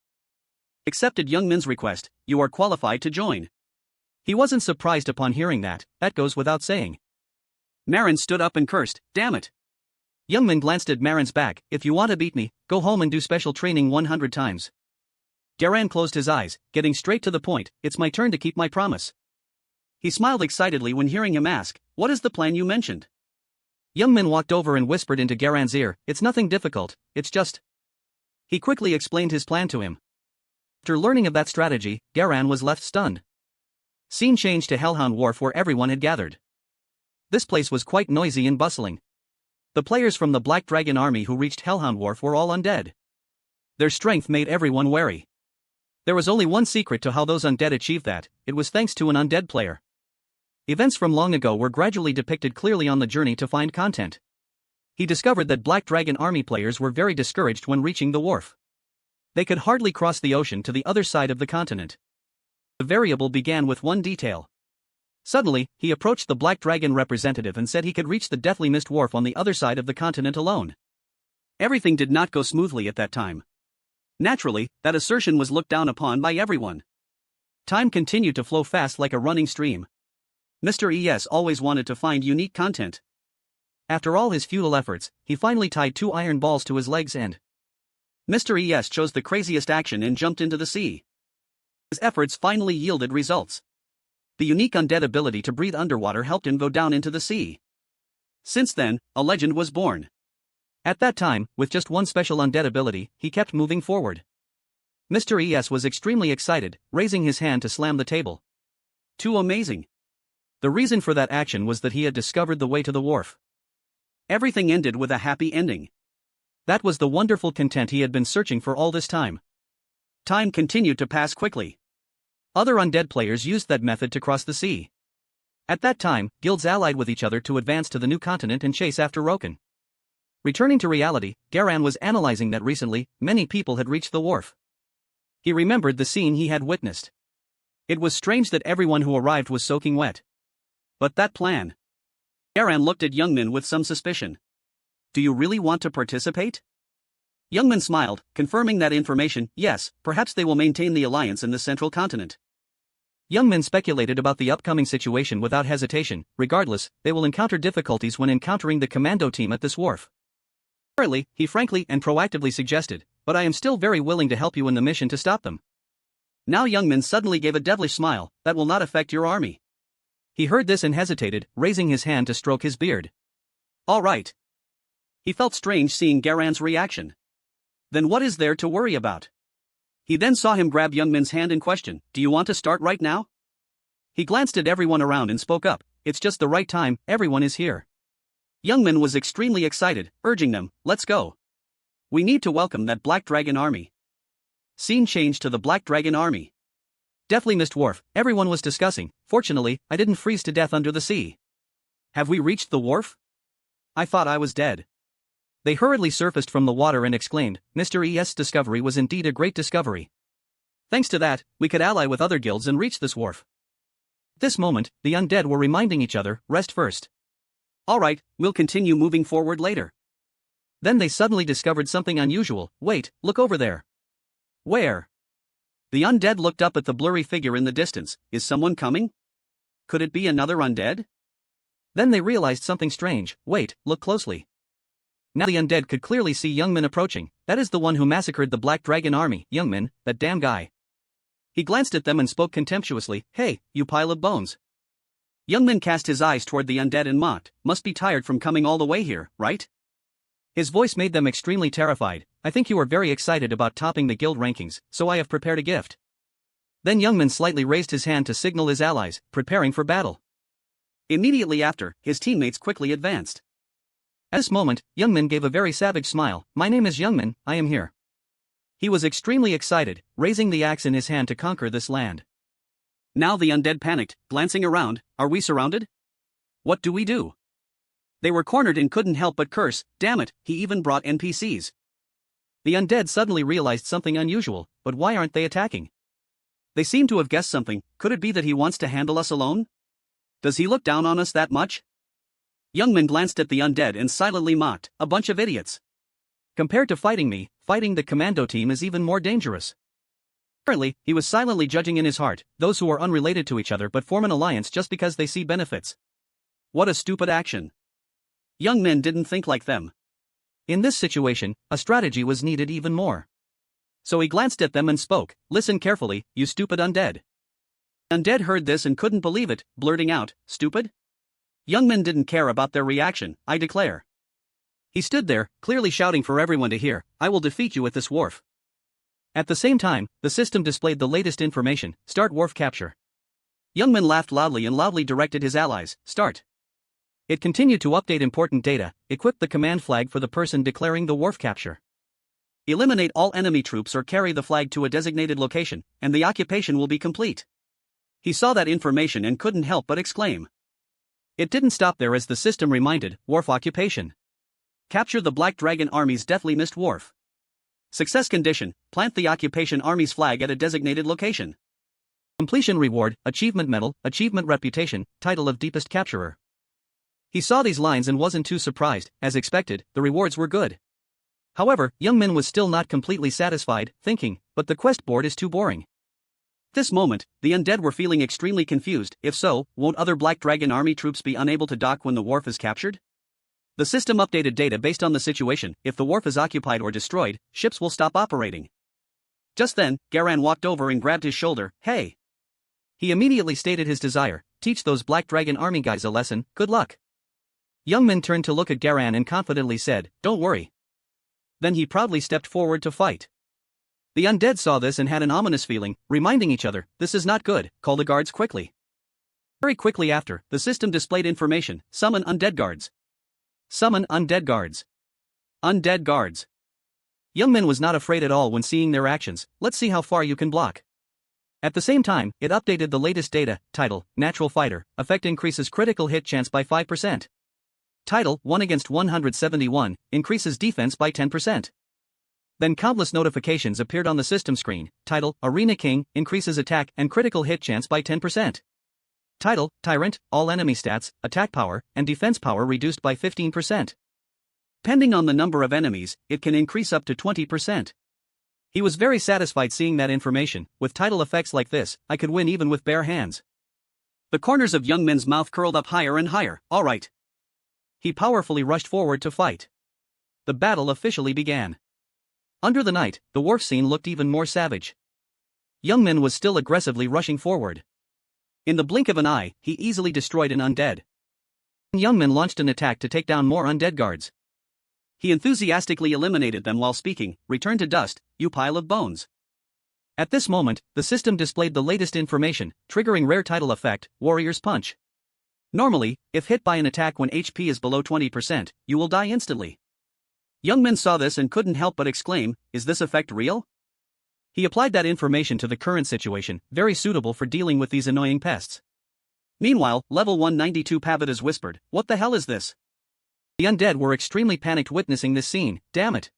accepted Young Min's request, you are qualified to join. He wasn't surprised upon hearing that goes without saying. Marin stood up and cursed, damn it. Young Min glanced at Marin's back, if you want to beat me, go home and do special training 100 times. Garan closed his eyes, getting straight to the point, it's my turn to keep my promise. He smiled excitedly when hearing him ask, what is the plan you mentioned? Young Min walked over and whispered into Garan's ear, it's nothing difficult, it's just. He quickly explained his plan to him. After learning of that strategy, Garan was left stunned. Scene changed to Hellhound Wharf where everyone had gathered. This place was quite noisy and bustling. The players from the Black Dragon army who reached Hellhound Wharf were all undead. Their strength made everyone wary. There was only one secret to how those undead achieved that, it was thanks to an undead player. Events from long ago were gradually depicted clearly on the journey to find content. He discovered that Black Dragon army players were very discouraged when reaching the wharf. They could hardly cross the ocean to the other side of the continent. The variable began with one detail. Suddenly, he approached the Black Dragon representative and said he could reach the Deathly Mist Wharf on the other side of the continent alone. Everything did not go smoothly at that time. Naturally, that assertion was looked down upon by everyone. Time continued to flow fast like a running stream. Mr. ES always wanted to find unique content. After all his futile efforts, he finally tied 2 iron balls to his legs and Mr. ES chose the craziest action and jumped into the sea. His efforts finally yielded results. The unique undead ability to breathe underwater helped him go down into the sea. Since then, a legend was born. At that time, with just one special undead ability, he kept moving forward. Mr. ES was extremely excited, raising his hand to slam the table. Too amazing. The reason for that action was that he had discovered the way to the wharf. Everything ended with a happy ending. That was the wonderful content he had been searching for all this time. Time continued to pass quickly. Other undead players used that method to cross the sea. At that time, guilds allied with each other to advance to the new continent and chase after Roken. Returning to reality, Garan was analyzing that recently, many people had reached the wharf. He remembered the scene he had witnessed. It was strange that everyone who arrived was soaking wet. But that plan. Garan looked at Young Min with some suspicion. Do you really want to participate? Young Min smiled, confirming that information, yes, perhaps they will maintain the alliance in the central continent. Young Min speculated about the upcoming situation without hesitation, regardless, they will encounter difficulties when encountering the commando team at this wharf. Apparently, he frankly and proactively suggested, but I am still very willing to help you in the mission to stop them. Now Young Min suddenly gave a devilish smile, that will not affect your army. He heard this and hesitated, raising his hand to stroke his beard. All right. He felt strange seeing Garan's reaction. Then what is there to worry about? He then saw him grab Young Min's hand and question, do you want to start right now? He glanced at everyone around and spoke up, it's just the right time, everyone is here. Young Min was extremely excited, urging them, let's go. We need to welcome that Black Dragon army. Scene changed to the Black Dragon army. Deathly Mist Wharf, everyone was discussing, fortunately, I didn't freeze to death under the sea. Have we reached the wharf? I thought I was dead. They hurriedly surfaced from the water and exclaimed, Mr. ES' discovery was indeed a great discovery. Thanks to that, we could ally with other guilds and reach this wharf. At this moment, the undead were reminding each other, rest first. Alright, we'll continue moving forward later. Then they suddenly discovered something unusual, wait, look over there. Where? The undead looked up at the blurry figure in the distance, is someone coming? Could it be another undead? Then they realized something strange, wait, look closely. Now the undead could clearly see Young Min approaching, that is the one who massacred the Black Dragon army, Young Min, that damn guy. He glanced at them and spoke contemptuously, hey, you pile of bones. Young Min cast his eyes toward the undead and mocked, must be tired from coming all the way here, right? His voice made them extremely terrified, I think you are very excited about topping the guild rankings, so I have prepared a gift. Then Young Min slightly raised his hand to signal his allies, preparing for battle. Immediately after, his teammates quickly advanced. At this moment, Young Min gave a very savage smile, my name is Young Min, I am here. He was extremely excited, raising the axe in his hand to conquer this land. Now the undead panicked, glancing around, are we surrounded? What do we do? They were cornered and couldn't help but curse, damn it, he even brought NPCs. The undead suddenly realized something unusual, but why aren't they attacking? They seem to have guessed something, could it be that he wants to handle us alone? Does he look down on us that much? Young Min glanced at the undead and silently mocked, a bunch of idiots. Compared to fighting me, fighting the commando team is even more dangerous. Currently, he was silently judging in his heart those who are unrelated to each other but form an alliance just because they see benefits. What a stupid action. Young men didn't think like them. In this situation, a strategy was needed even more. So he glanced at them and spoke, "Listen carefully, you stupid undead." Undead heard this and couldn't believe it, blurting out, "Stupid?" Young men didn't care about their reaction, I declare. He stood there, clearly shouting for everyone to hear, "I will defeat you with this wharf." At the same time, the system displayed the latest information, "Start wharf capture." Youngman laughed loudly and loudly directed his allies, "Start." It continued to update important data, equip the command flag for the person declaring the wharf capture. Eliminate all enemy troops or carry the flag to a designated location, and the occupation will be complete. He saw that information and couldn't help but exclaim. It didn't stop there as the system reminded, "Wharf occupation. Capture the Black Dragon Army's deathly missed wharf. Success condition, plant the occupation army's flag at a designated location. Completion reward, achievement medal, achievement reputation, title of deepest capturer." He saw these lines and wasn't too surprised, as expected, the rewards were good. However, Young Min was still not completely satisfied, thinking, but the quest board is too boring. At this moment, the undead were feeling extremely confused. If so, won't other Black Dragon Army troops be unable to dock when the wharf is captured? The system updated data based on the situation. If the wharf is occupied or destroyed, ships will stop operating. Just then, Garan walked over and grabbed his shoulder, "Hey!" He immediately stated his desire, "Teach those Black Dragon Army guys a lesson, good luck." Young Min turned to look at Garan and confidently said, "Don't worry." Then he proudly stepped forward to fight. The undead saw this and had an ominous feeling, reminding each other, "This is not good, call the guards quickly." Very quickly after, the system displayed information, "Summon undead guards." Summon undead guards. Undead guards. Young Min was not afraid at all when seeing their actions, "Let's see how far you can block." At the same time, it updated the latest data, title, Natural Fighter, effect increases critical hit chance by 5%. Title, 1 against 171, increases defense by 10%. Then countless notifications appeared on the system screen, title, Arena King, increases attack and critical hit chance by 10%. Title, Tyrant, all enemy stats, attack power, and defense power reduced by 15%. Depending on the number of enemies, it can increase up to 20%. He was very satisfied seeing that information. With title effects like this, I could win even with bare hands. The corners of Young Min's mouth curled up higher and higher, alright. He powerfully rushed forward to fight. The battle officially began. Under the night, the wharf scene looked even more savage. Young Min was still aggressively rushing forward. In the blink of an eye, he easily destroyed an undead. Young Min launched an attack to take down more undead guards. He enthusiastically eliminated them while speaking, "Return to dust, you pile of bones." At this moment, the system displayed the latest information, triggering rare title effect, Warrior's Punch. Normally, if hit by an attack when HP is below 20%, you will die instantly. Young Min saw this and couldn't help but exclaim, "Is this effect real?" He applied that information to the current situation, very suitable for dealing with these annoying pests. Meanwhile, level 192 Pavitas whispered, "What the hell is this?" The undead were extremely panicked witnessing this scene, "Damn it.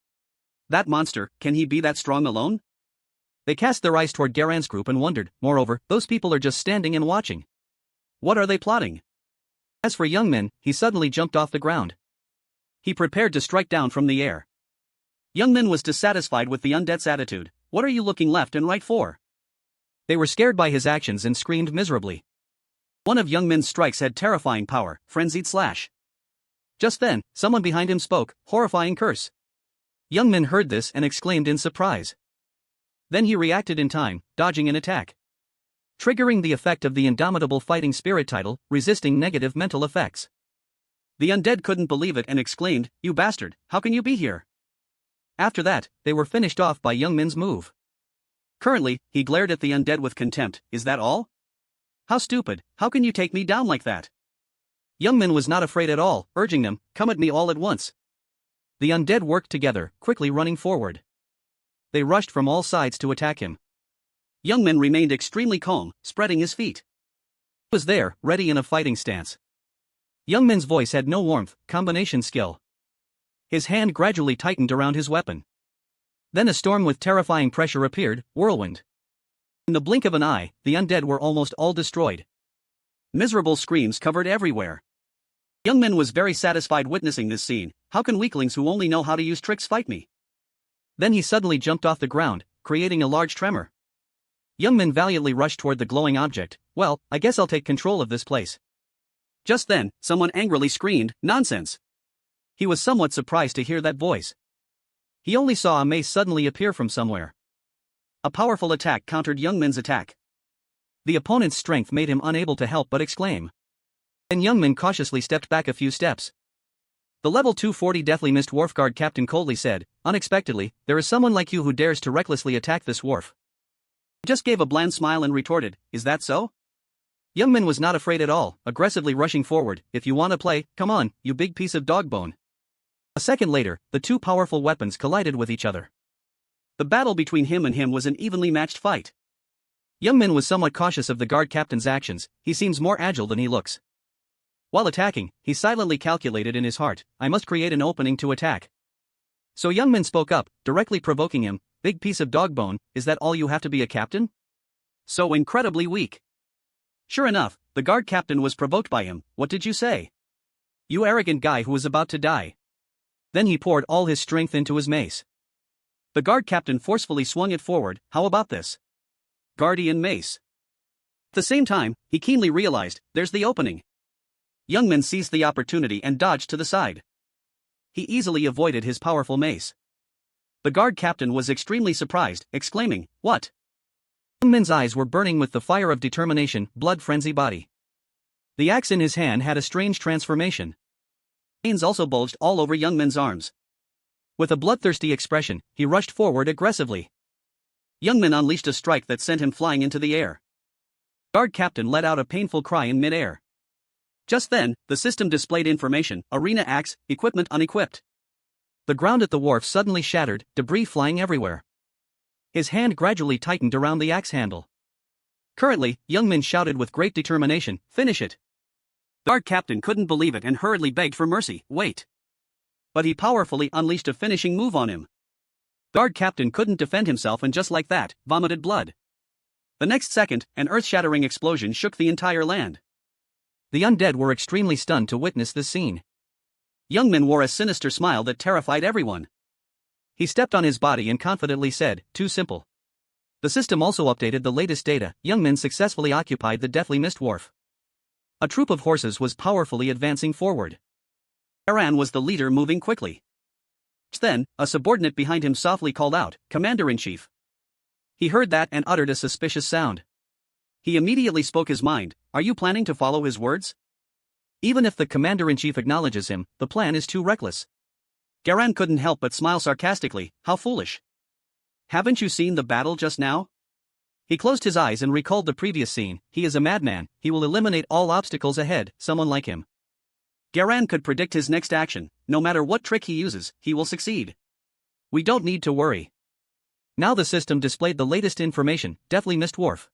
That monster, can he be that strong alone?" They cast their eyes toward Garan's group and wondered, moreover, those people are just standing and watching. What are they plotting? As for Young Min, he suddenly jumped off the ground. He prepared to strike down from the air. Young Min was dissatisfied with the undead's attitude. "What are you looking left and right for?" They were scared by his actions and screamed miserably. One of Young Min's strikes had terrifying power, frenzied slash. Just then, someone behind him spoke, horrifying curse. Young Min heard this and exclaimed in surprise. Then he reacted in time, dodging an attack. Triggering the effect of the indomitable fighting spirit title, resisting negative mental effects. The undead couldn't believe it and exclaimed, "You bastard, how can you be here?" After that, they were finished off by Young Min's move. Currently, he glared at the undead with contempt, "Is that all? How stupid, how can you take me down like that?" Young Min was not afraid at all, urging them, "Come at me all at once." The undead worked together, quickly running forward. They rushed from all sides to attack him. Young Min remained extremely calm, spreading his feet. He was there, ready in a fighting stance. Young Min's voice had no warmth, combination skill. His hand gradually tightened around his weapon. Then a storm with terrifying pressure appeared, whirlwind. In the blink of an eye, the undead were almost all destroyed. Miserable screams covered everywhere. Young Min was very satisfied witnessing this scene. How can weaklings who only know how to use tricks fight me? Then he suddenly jumped off the ground, creating a large tremor. Youngmin valiantly rushed toward the glowing object. Well, I guess I'll take control of this place. Just then, someone angrily screamed, "Nonsense!" He was somewhat surprised to hear that voice. He only saw a mace suddenly appear from somewhere. A powerful attack countered Youngmin's attack. The opponent's strength made him unable to help but exclaim. Then Youngmin cautiously stepped back a few steps. The level 240 Deathly Mist Wharf Guard Captain coldly said, "Unexpectedly, there is someone like you who dares to recklessly attack this wharf." He just gave a bland smile and retorted, "Is that so?" Youngmin was not afraid at all, aggressively rushing forward. "If you want to play, come on, you big piece of dog bone." A second later, the two powerful weapons collided with each other. The battle between him and him was an evenly matched fight. Youngmin was somewhat cautious of the guard captain's actions. He seems more agile than he looks. While attacking, he silently calculated in his heart, "I must create an opening to attack." So Youngmin spoke up, directly provoking him, "Big piece of dog bone, is that all you have to be a captain? So incredibly weak." Sure enough, the guard captain was provoked by him. "What did you say? You arrogant guy who was about to die." Then he poured all his strength into his mace. The guard captain forcefully swung it forward. "How about this? Guardian mace." At the same time, he keenly realized, there's the opening. Youngmin seized the opportunity and dodged to the side. He easily avoided his powerful mace. The guard captain was extremely surprised, exclaiming, "What?" Youngmin's eyes were burning with the fire of determination, blood frenzy body. The axe in his hand had a strange transformation. Veins also bulged all over Youngmin's arms. With a bloodthirsty expression, he rushed forward aggressively. Youngmin unleashed a strike that sent him flying into the air. Guard captain let out a painful cry in mid-air. Just then, the system displayed information: arena axe, equipment unequipped. The ground at the wharf suddenly shattered, debris flying everywhere. His hand gradually tightened around the axe handle. Currently, Youngmin shouted with great determination, "Finish it!" The guard captain couldn't believe it and hurriedly begged for mercy. "Wait!" But he powerfully unleashed a finishing move on him. The guard captain couldn't defend himself and just like that, vomited blood. The next second, an earth-shattering explosion shook the entire land. The undead were extremely stunned to witness this scene. Youngmin wore a sinister smile that terrified everyone. He stepped on his body and confidently said, "Too simple." The system also updated the latest data. Youngmin successfully occupied the Deathly Mist Wharf. A troop of horses was powerfully advancing forward. Cana was the leader, moving quickly. Just then, a subordinate behind him softly called out, "Commander-in-Chief." He heard that and uttered a suspicious sound. He immediately spoke his mind. Are you planning to follow his words? Even if the Commander-in-Chief acknowledges him, the plan is too reckless. Cana couldn't help but smile sarcastically. How foolish. Haven't you seen the battle just now? He closed his eyes and recalled the previous scene. He is a madman, he will eliminate all obstacles ahead, someone like him. Cana could predict his next action. No matter what trick he uses, he will succeed. We don't need to worry. Now the system displayed the latest information, Deathly Mist Wharf.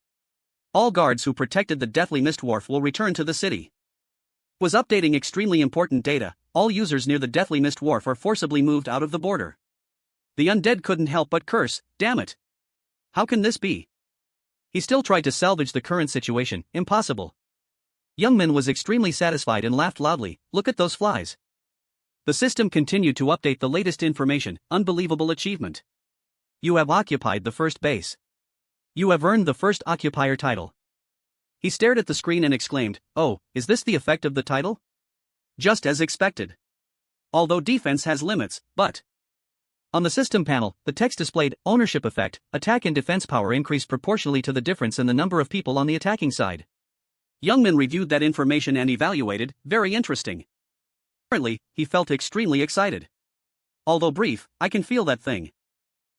All guards who protected the Deathly Mist Wharf will return to the city. It was updating extremely important data. All users near the Deathly Mist Wharf are forcibly moved out of the border. The undead couldn't help but curse, "Damn it! How can this be?" He still tried to salvage the current situation. Impossible. Youngmin was extremely satisfied and laughed loudly. Look at those flies. The system continued to update the latest information. Unbelievable achievement. You have occupied the first base. You have earned the first occupier title. He stared at the screen and exclaimed, "Oh, is this the effect of the title?" Just as expected. Although defense has limits, but... On the system panel, the text displayed, Ownership effect, attack and defense power increased proportionally to the difference in the number of people on the attacking side. Youngmin reviewed that information and evaluated, very interesting. Currently, he felt extremely excited. Although brief, I can feel that thing.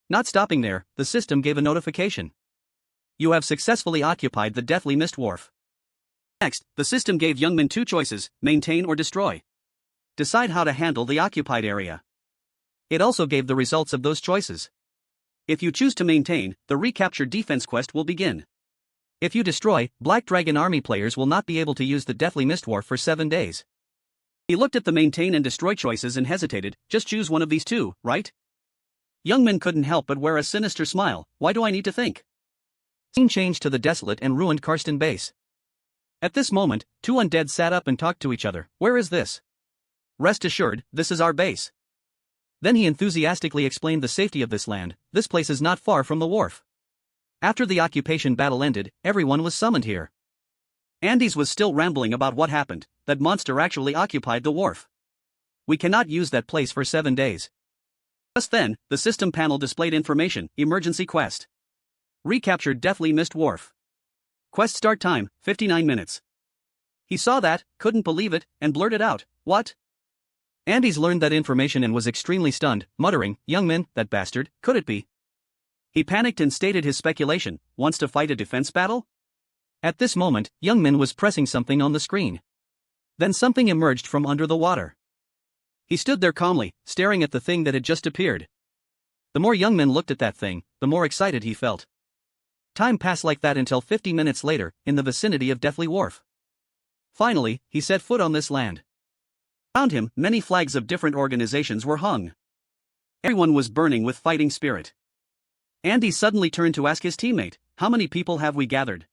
Not stopping there, the system gave a notification. You have successfully occupied the Deathly Mist Wharf. Next, the system gave Youngmin two choices, maintain or destroy. Decide how to handle the occupied area. It also gave the results of those choices. If you choose to maintain, the recapture defense quest will begin. If you destroy, Black Dragon Army players will not be able to use the Deathly Mist Wharf for 7 days. He looked at the maintain and destroy choices and hesitated. Just choose one of these two, right? Youngmin couldn't help but wear a sinister smile. Why do I need to think? Scene changed to the desolate and ruined Karsten base. At this moment, two undead sat up and talked to each other. Where is this? Rest assured, this is our base. Then he enthusiastically explained the safety of this land. This place is not far from the wharf. After the occupation battle ended, everyone was summoned here. Andes was still rambling about what happened, that monster actually occupied the wharf. We cannot use that place for 7 days. Just then, the system panel displayed information, emergency quest. Recaptured deathly mist wharf. Quest start time, 59 minutes. He saw that, couldn't believe it, and blurted out, "What?" Andes learned that information and was extremely stunned, muttering, "Youngmin, that bastard, could it be?" He panicked and stated his speculation, "Wants to fight a defense battle?" At this moment, Youngmin was pressing something on the screen. Then something emerged from under the water. He stood there calmly, staring at the thing that had just appeared. The more Youngmin looked at that thing, the more excited he felt. Time passed like that until 50 minutes later, in the vicinity of Deathly Wharf. Finally, he set foot on this land. Around him, many flags of different organizations were hung. Everyone was burning with fighting spirit. Andy suddenly turned to ask his teammate, "How many people have we gathered?"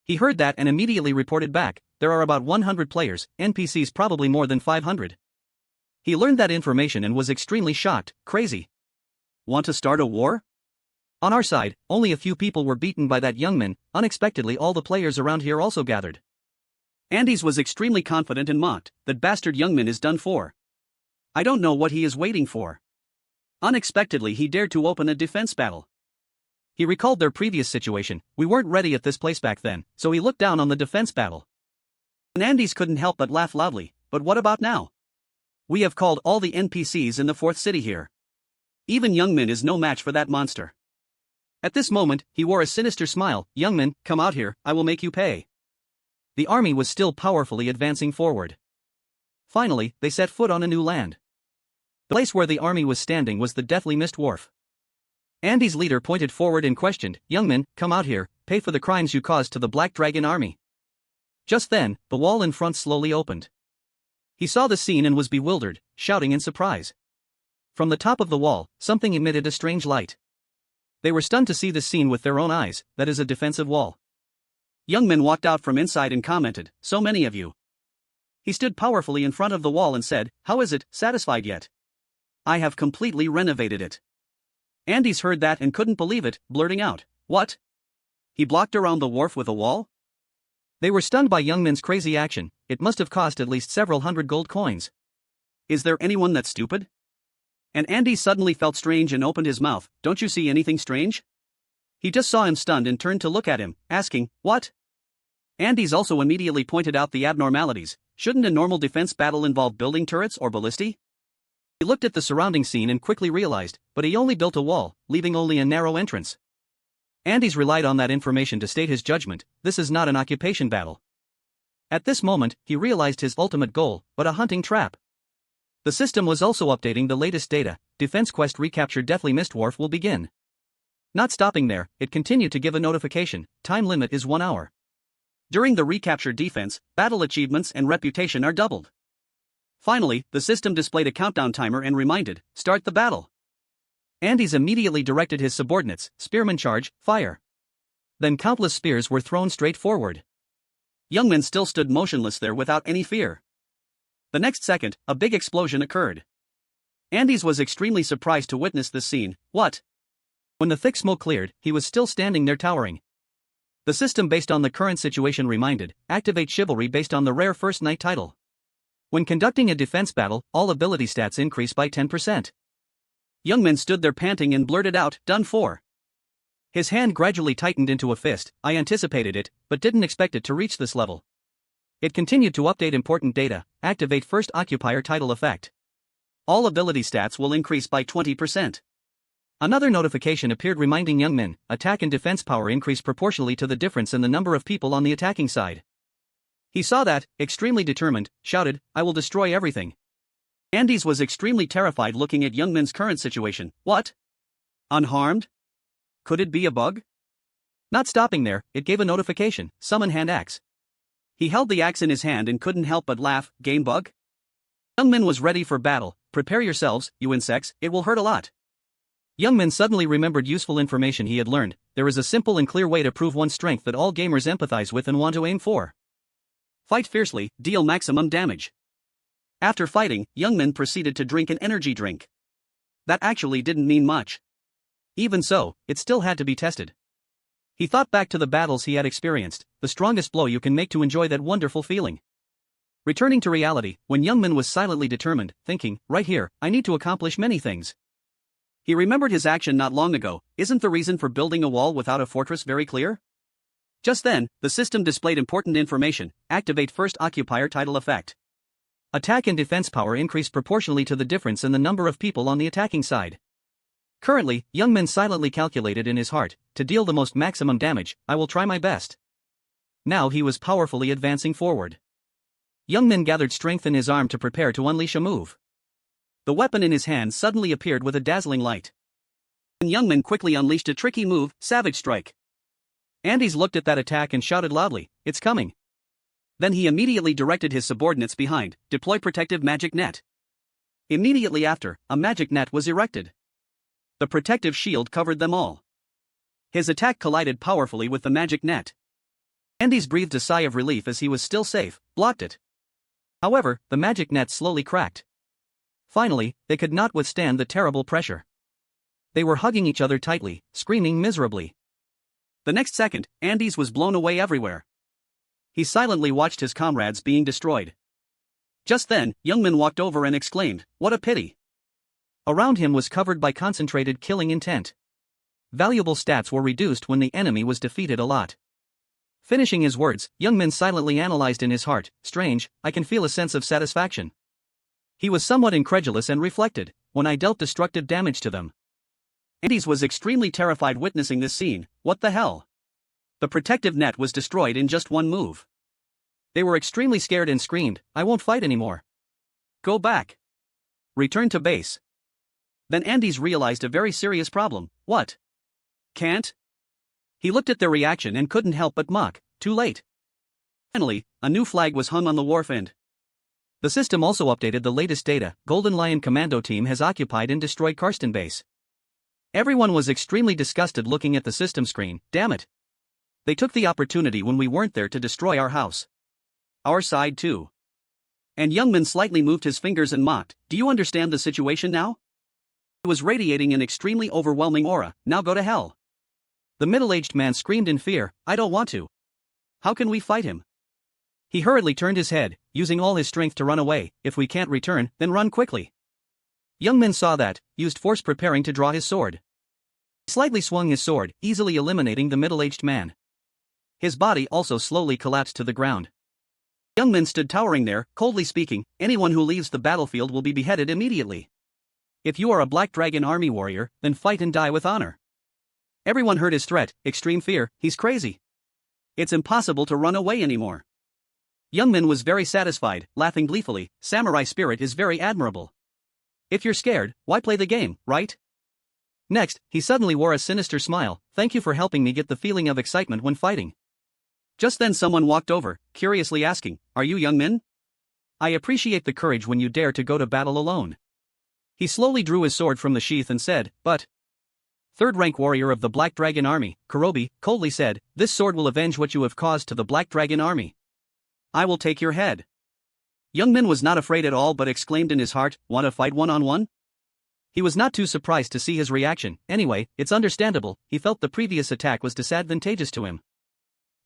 He heard that and immediately reported back, "There are about 100 players, NPCs probably more than 500. He learned that information and was extremely shocked. "Crazy. Want to start a war?" On our side, only a few people were beaten by that Youngmin. Unexpectedly all the players around here also gathered. Andes was extremely confident and mocked, "That bastard Youngmin is done for. I don't know what he is waiting for." Unexpectedly he dared to open a defense battle. He recalled their previous situation, "We weren't ready at this place back then," so he looked down on the defense battle. And Andes couldn't help but laugh loudly, "But what about now? We have called all the NPCs in the 4th city here. Even Youngmin is no match for that monster." At this moment, he wore a sinister smile, "Youngmin, come out here, I will make you pay." The army was still powerfully advancing forward. Finally, they set foot on a new land. The place where the army was standing was the Deathly Mist Wharf. Andy's leader pointed forward and questioned, "Youngmin, come out here, pay for the crimes you caused to the Black Dragon army." Just then, the wall in front slowly opened. He saw the scene and was bewildered, shouting in surprise. From the top of the wall, something emitted a strange light. They were stunned to see the scene with their own eyes, that is a defensive wall. Youngmin walked out from inside and commented, "So many of you." He stood powerfully in front of the wall and said, "How is it, satisfied yet? I have completely renovated it." Andes heard that and couldn't believe it, blurting out, "What? He blocked around the wharf with a wall?" They were stunned by Youngmin's crazy action. It must have cost at least several hundred gold coins. "Is there anyone that's stupid?" And Andy suddenly felt strange and opened his mouth, "Don't you see anything strange?" He just saw him stunned and turned to look at him, asking, "What?" Andes also immediately pointed out the abnormalities. Shouldn't a normal defense battle involve building turrets or ballistae? He looked at the surrounding scene and quickly realized, but he only built a wall, leaving only a narrow entrance. Andes relied on that information to state his judgment, this is not an occupation battle. At this moment, he realized his ultimate goal, but a hunting trap. The system was also updating the latest data, Defense Quest Recapture Deathly Mist Wharf will begin. Not stopping there, it continued to give a notification, time limit is 1 hour. During the recapture defense, battle achievements and reputation are doubled. Finally, the system displayed a countdown timer and reminded, "Start the battle." Andes immediately directed his subordinates, "Spearman charge, fire." Then countless spears were thrown straight forward. Youngmin still stood motionless there without any fear. The next second, a big explosion occurred. Andes was extremely surprised to witness this scene. "What?" When the thick smoke cleared, he was still standing there towering. The system based on the current situation reminded, activate chivalry based on the rare first knight title. When conducting a defense battle, all ability stats increase by 10%. Youngmin stood there panting and blurted out, "Done for." His hand gradually tightened into a fist. "I anticipated it, but didn't expect it to reach this level." It continued to update important data, activate first occupier title effect. All ability stats will increase by 20%. Another notification appeared reminding Youngmin, attack and defense power increase proportionally to the difference in the number of people on the attacking side. He saw that, extremely determined, shouted, "I will destroy everything." Andes was extremely terrified looking at Youngmin's current situation. What? Unharmed? Could it be a bug? Not stopping there, it gave a notification, summon hand axe. He held the axe in his hand and couldn't help but laugh, game bug? Youngmin was ready for battle, prepare yourselves, you insects, it will hurt a lot. Youngmin suddenly remembered useful information he had learned, there is a simple and clear way to prove one's strength that all gamers empathize with and want to aim for. Fight fiercely, deal maximum damage. After fighting, Youngmin proceeded to drink an energy drink. That actually didn't mean much. Even so, it still had to be tested. He thought back to the battles he had experienced, the strongest blow you can make to enjoy that wonderful feeling. Returning to reality, when Youngman was silently determined, thinking, right here, I need to accomplish many things. He remembered his action not long ago. Isn't the reason for building a wall without a fortress very clear? Just then, the system displayed important information. Activate first occupier title effect. Attack and defense power increase proportionally to the difference in the number of people on the attacking side. Currently, Youngman silently calculated in his heart, to deal the most maximum damage, I will try my best. Now he was powerfully advancing forward. Youngman gathered strength in his arm to prepare to unleash a move. The weapon in his hand suddenly appeared with a dazzling light. And Youngman quickly unleashed a tricky move, Savage Strike. Andes looked at that attack and shouted loudly, it's coming. Then he immediately directed his subordinates behind, deploy protective magic net. Immediately after, a magic net was erected. The protective shield covered them all. His attack collided powerfully with the magic net. Andes breathed a sigh of relief as he was still safe, blocked it. However, the magic net slowly cracked. Finally, they could not withstand the terrible pressure. They were hugging each other tightly, screaming miserably. The next second, Andes was blown away everywhere. He silently watched his comrades being destroyed. Just then, Youngman walked over and exclaimed, what a pity. Around him was covered by concentrated killing intent. Valuable stats were reduced when the enemy was defeated a lot. Finishing his words, Youngman silently analyzed in his heart, strange, I can feel a sense of satisfaction. He was somewhat incredulous and reflected, when I dealt destructive damage to them. Andes was extremely terrified witnessing this scene, what the hell? The protective net was destroyed in just one move. They were extremely scared and screamed, I won't fight anymore. Go back. Return to base. Then Andes realized a very serious problem, what? Can't? He looked at their reaction and couldn't help but mock, too late. Finally, a new flag was hung on the wharf and the system also updated the latest data. Golden Lion Commando team has occupied and destroyed Karsten base. Everyone was extremely disgusted looking at the system screen, damn it. They took the opportunity when we weren't there to destroy our house. Our side too. And Youngman slightly moved his fingers and mocked, do you understand the situation now? He was radiating an extremely overwhelming aura, now go to hell. The middle-aged man screamed in fear, I don't want to. How can we fight him? He hurriedly turned his head, using all his strength to run away, if we can't return, then run quickly. Youngman saw that, used force preparing to draw his sword. He slightly swung his sword, easily eliminating the middle-aged man. His body also slowly collapsed to the ground. Youngman stood towering there, coldly speaking, anyone who leaves the battlefield will be beheaded immediately. If you are a Black Dragon army warrior, then fight and die with honor. Everyone heard his threat, extreme fear, he's crazy. It's impossible to run away anymore. Youngman was very satisfied, laughing gleefully, samurai spirit is very admirable. If you're scared, why play the game, right? Next, he suddenly wore a sinister smile, thank you for helping me get the feeling of excitement when fighting. Just then someone walked over, curiously asking, are you Youngman? I appreciate the courage when you dare to go to battle alone. He slowly drew his sword from the sheath and said, but... Third-rank warrior of the Black Dragon Army, Kurobi, coldly said, this sword will avenge what you have caused to the Black Dragon Army. I will take your head. Youngman was not afraid at all but exclaimed in his heart, want to fight one-on-one? He was not too surprised to see his reaction, anyway, it's understandable, he felt the previous attack was disadvantageous to him.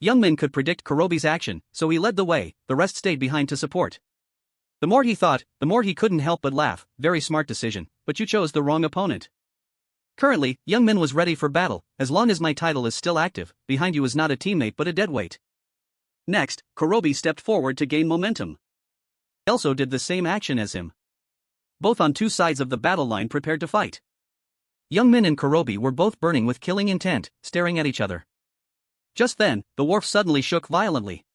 Youngman could predict Kurobi's action, so he led the way, the rest stayed behind to support. The more he thought, the more he couldn't help but laugh, very smart decision, but you chose the wrong opponent. Currently, Youngman was ready for battle, as long as my title is still active, behind you is not a teammate but a deadweight. Next, Kurobi stepped forward to gain momentum. He also did the same action as him. Both on two sides of the battle line prepared to fight. Youngman and Kurobi were both burning with killing intent, staring at each other. Just then, the wharf suddenly shook violently.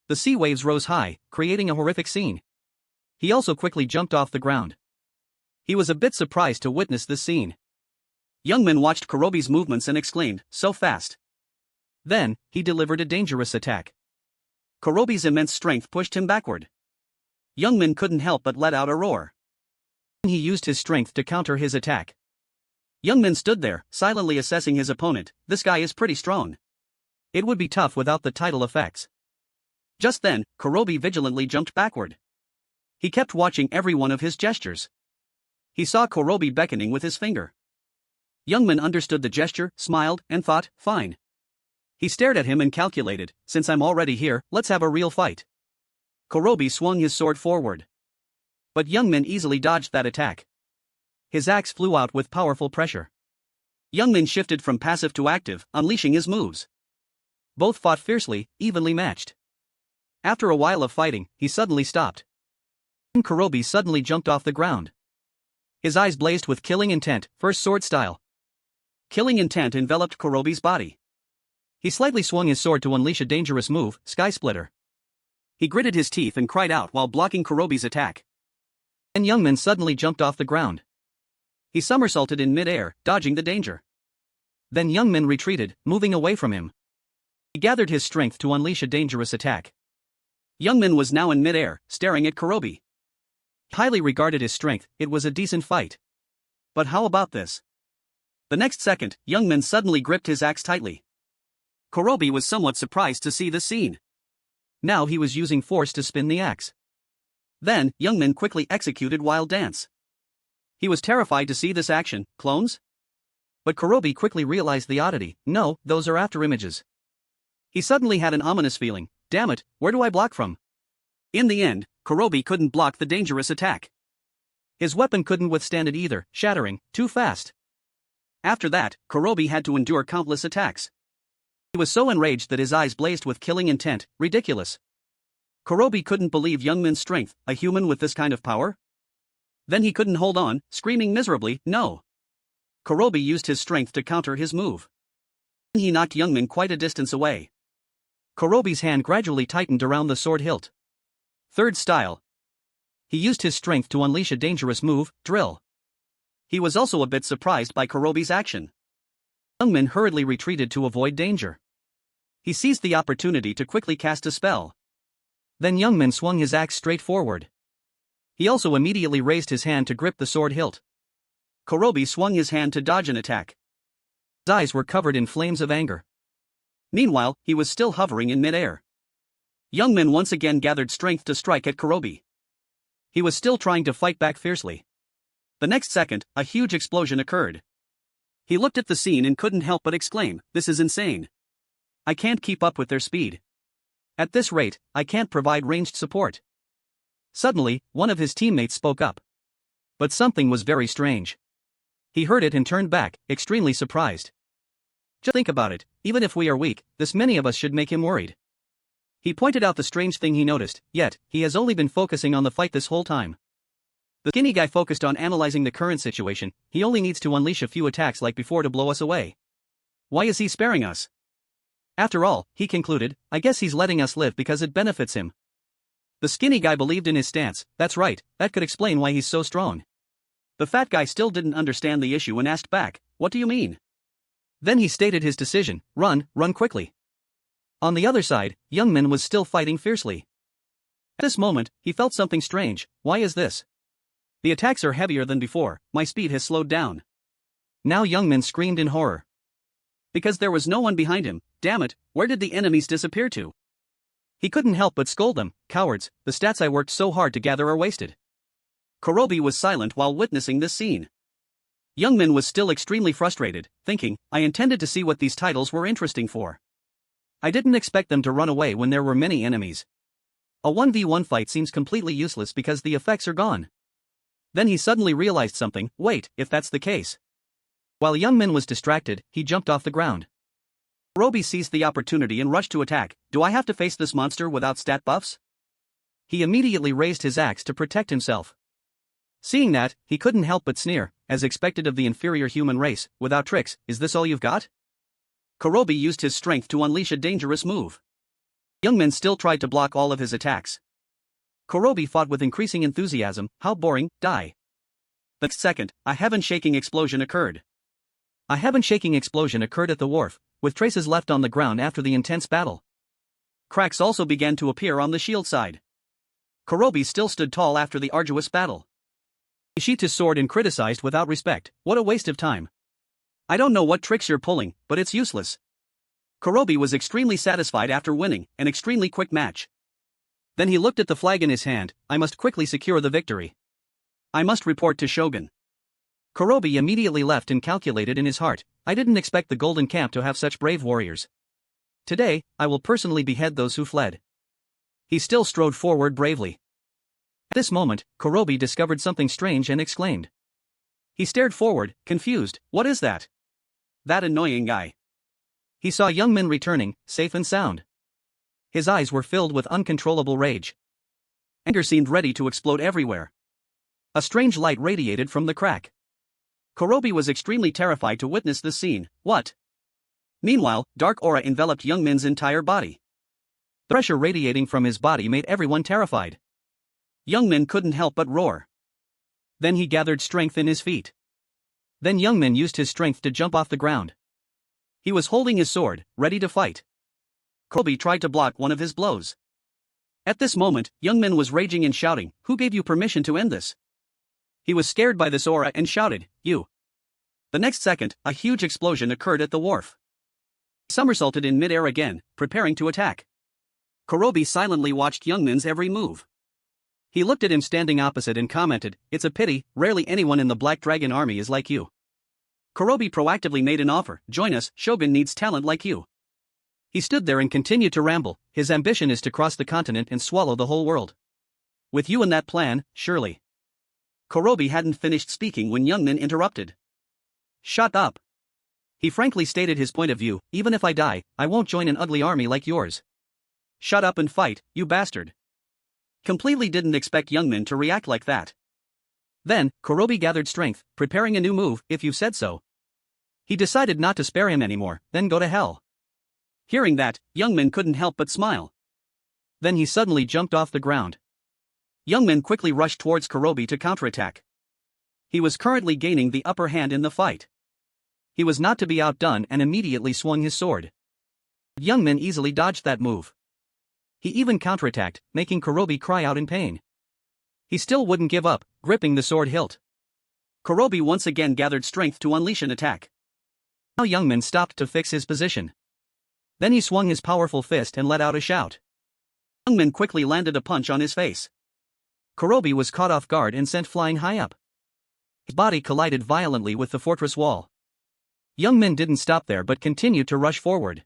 The sea waves rose high, creating a horrific scene. He also quickly jumped off the ground. He was a bit surprised to witness this scene. Youngman watched Kurobi's movements and exclaimed, so fast. Then, he delivered a dangerous attack. Kurobi's immense strength pushed him backward. Youngman couldn't help but let out a roar. He used his strength to counter his attack. Youngman stood there, silently assessing his opponent, this guy is pretty strong. It would be tough without the title effects. Just then, Kurobi vigilantly jumped backward. He kept watching every one of his gestures. He saw Kurobi beckoning with his finger. Youngman understood the gesture, smiled, and thought, fine. He stared at him and calculated, since I'm already here, let's have a real fight. Kurobi swung his sword forward. But Youngmin easily dodged that attack. His axe flew out with powerful pressure. Youngmin shifted from passive to active, unleashing his moves. Both fought fiercely, evenly matched. After a while of fighting, he suddenly stopped. Kurobi suddenly jumped off the ground. His eyes blazed with killing intent, first sword style. Killing intent enveloped Kurobi's body. He slightly swung his sword to unleash a dangerous move, Sky Splitter. He gritted his teeth and cried out while blocking Kurobi's attack. Then Youngmin suddenly jumped off the ground. He somersaulted in mid-air, dodging the danger. Then Youngmin retreated, moving away from him. He gathered his strength to unleash a dangerous attack. Youngmin was now in mid-air, staring at Kurobi. He highly regarded his strength, it was a decent fight. But how about this? The next second, Youngmin suddenly gripped his axe tightly. Kurobi was somewhat surprised to see this scene. Now he was using force to spin the axe. Then, Youngmin quickly executed Wild Dance. He was terrified to see this action, clones? But Kurobi quickly realized the oddity, no, those are after images. He suddenly had an ominous feeling, damn it, where do I block from? In the end, Kurobi couldn't block the dangerous attack. His weapon couldn't withstand it either, shattering, too fast. After that, Kurobi had to endure countless attacks. He was so enraged that his eyes blazed with killing intent, ridiculous. Kurobi couldn't believe Youngmin's strength, a human with this kind of power? Then he couldn't hold on, screaming miserably, no. Kurobi used his strength to counter his move. He knocked Youngmin quite a distance away. Kurobi's hand gradually tightened around the sword hilt. Third style. He used his strength to unleash a dangerous move, drill. He was also a bit surprised by Kurobi's action. Youngmin hurriedly retreated to avoid danger. He seized the opportunity to quickly cast a spell. Then Youngmin swung his axe straight forward. He also immediately raised his hand to grip the sword hilt. Kurobi swung his hand to dodge an attack. His eyes were covered in flames of anger. Meanwhile, he was still hovering in mid-air. Youngmin once again gathered strength to strike at Kurobi. He was still trying to fight back fiercely. The next second, a huge explosion occurred. He looked at the scene and couldn't help but exclaim, this is insane. I can't keep up with their speed. At this rate, I can't provide ranged support. Suddenly, one of his teammates spoke up. But something was very strange. He heard it and turned back, extremely surprised. Just think about it, even if we are weak, this many of us should make him worried. He pointed out the strange thing he noticed, yet, he has only been focusing on the fight this whole time. The skinny guy focused on analyzing the current situation, he only needs to unleash a few attacks like before to blow us away. Why is he sparing us? After all, he concluded, I guess he's letting us live because it benefits him. The skinny guy believed in his stance, that's right, that could explain why he's so strong. The fat guy still didn't understand the issue and asked back, what do you mean? Then he stated his decision, run quickly. On the other side, Youngmin was still fighting fiercely. At this moment, he felt something strange, why is this? The attacks are heavier than before, my speed has slowed down. Now Youngmin screamed in horror. Because there was no one behind him, damn it, where did the enemies disappear to? He couldn't help but scold them, cowards, the stats I worked so hard to gather are wasted. Kurobi was silent while witnessing this scene. Youngmin was still extremely frustrated, thinking, I intended to see what these titles were interesting for. I didn't expect them to run away when there were many enemies. A 1v1 fight seems completely useless because the effects are gone. Then he suddenly realized something, wait, if that's the case. While Youngmin was distracted, he jumped off the ground. Kurobi seized the opportunity and rushed to attack, do I have to face this monster without stat buffs? He immediately raised his axe to protect himself. Seeing that, he couldn't help but sneer, as expected of the inferior human race, without tricks, is this all you've got? Kurobi used his strength to unleash a dangerous move. Youngmin still tried to block all of his attacks. Kurobi fought with increasing enthusiasm, how boring, die. The next second, a heaven-shaking explosion occurred. A heaven-shaking explosion occurred at the wharf, with traces left on the ground after the intense battle. Cracks also began to appear on the shield side. Kurobi still stood tall after the arduous battle. He sheathed his sword and criticized without respect, what a waste of time. I don't know what tricks you're pulling, but it's useless. Kurobi was extremely satisfied after winning an extremely quick match. Then he looked at the flag in his hand, I must quickly secure the victory. I must report to Shogun. Kurobi immediately left and calculated in his heart, I didn't expect the Golden Camp to have such brave warriors. Today, I will personally behead those who fled. He still strode forward bravely. At this moment, Kurobi discovered something strange and exclaimed. He stared forward, confused. What is that? That annoying guy. He saw young Min returning, safe and sound. His eyes were filled with uncontrollable rage. Anger seemed ready to explode everywhere. A strange light radiated from the crack. Kurobi was extremely terrified to witness this scene. What? Meanwhile, dark aura enveloped young Min's entire body. The pressure radiating from his body made everyone terrified. Young Min couldn't help but roar. Then he gathered strength in his feet. Then young Min used his strength to jump off the ground. He was holding his sword, ready to fight. Kurobi tried to block one of his blows. At this moment, young Min was raging and shouting, "Who gave you permission to end this?" He was scared by this aura and shouted, "You." The next second, a huge explosion occurred at the wharf. He somersaulted in mid-air again, preparing to attack. Kurobi silently watched young Min's every move. He looked at him standing opposite and commented, "It's a pity, rarely anyone in the Black Dragon army is like you." Kurobi proactively made an offer, "Join us, Shogun needs talent like you." He stood there and continued to ramble, "His ambition is to cross the continent and swallow the whole world. With you in that plan, surely." Kurobi hadn't finished speaking when young Min interrupted. "Shut up." He frankly stated his point of view, "Even if I die, I won't join an ugly army like yours." "Shut up and fight, you bastard." Completely didn't expect young Min to react like that. Then, Kurobi gathered strength, preparing a new move, "If you said so." He decided not to spare him anymore, then go to hell. Hearing that, young Min couldn't help but smile. Then he suddenly jumped off the ground. Young Min quickly rushed towards Kurobi to counterattack. He was currently gaining the upper hand in the fight. He was not to be outdone and immediately swung his sword. Young Min easily dodged that move. He even counterattacked, making Kurobi cry out in pain. He still wouldn't give up, gripping the sword hilt. Kurobi once again gathered strength to unleash an attack. Now young Min stopped to fix his position. Then he swung his powerful fist and let out a shout. Young Min quickly landed a punch on his face. Kurobi was caught off guard and sent flying high up. His body collided violently with the fortress wall. Young Min didn't stop there but continued to rush forward.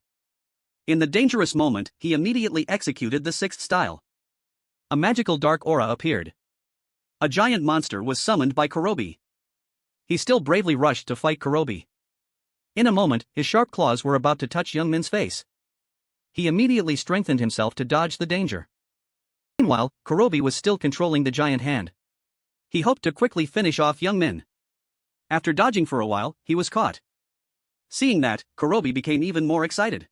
In the dangerous moment, he immediately executed the sixth style. A magical dark aura appeared. A giant monster was summoned by Kurobi. He still bravely rushed to fight Kurobi. In a moment, his sharp claws were about to touch young Min's face. He immediately strengthened himself to dodge the danger. Meanwhile, Kurobi was still controlling the giant hand. He hoped to quickly finish off young Min. After dodging for a while, he was caught. Seeing that, Kurobi became even more excited.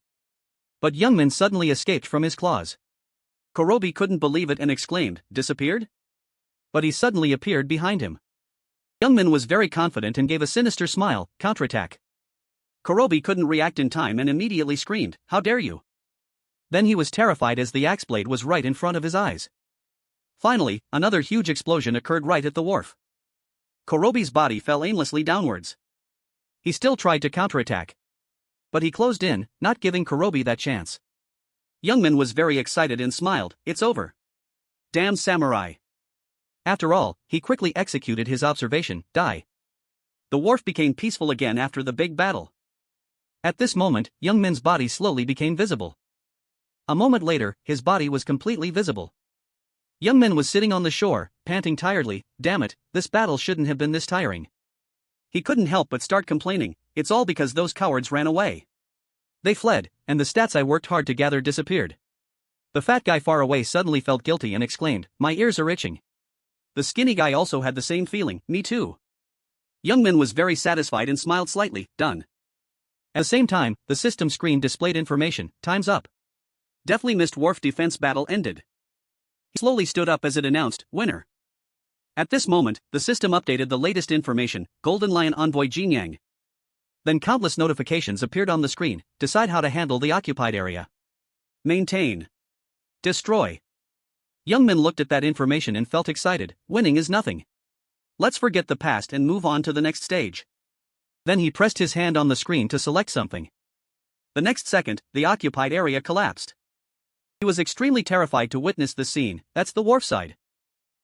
But young Min suddenly escaped from his claws. Kurobi couldn't believe it and exclaimed, "Disappeared?" But he suddenly appeared behind him. Young Min was very confident and gave a sinister smile, "Counterattack." Kurobi couldn't react in time and immediately screamed, "How dare you!" Then he was terrified as the axe blade was right in front of his eyes. Finally, another huge explosion occurred right at the wharf. Kurobi's body fell aimlessly downwards. He still tried to counterattack. But he closed in, not giving Kurobi that chance. Young Min was very excited and smiled, "It's over. Damn samurai." After all, he quickly executed his observation, "Die." The wharf became peaceful again after the big battle. At this moment, young Min's body slowly became visible. A moment later, his body was completely visible. Young Min was sitting on the shore, panting tiredly, "Damn it, this battle shouldn't have been this tiring." He couldn't help but start complaining, "It's all because those cowards ran away. They fled, and the stats I worked hard to gather disappeared." The fat guy far away suddenly felt guilty and exclaimed, "My ears are itching." The skinny guy also had the same feeling, "Me too." Young Min was very satisfied and smiled slightly, "Done." At the same time, the system screen displayed information, "Time's up." Deftly missed wharf defense battle ended. He slowly stood up as it announced, "Winner." At this moment, the system updated the latest information, Golden Lion Envoy Jinyang. Then countless notifications appeared on the screen, decide how to handle the occupied area. Maintain. Destroy. Young Min looked at that information and felt excited, winning is nothing. Let's forget the past and move on to the next stage. Then he pressed his hand on the screen to select something. The next second, the occupied area collapsed. He was extremely terrified to witness the scene, that's the wharf side.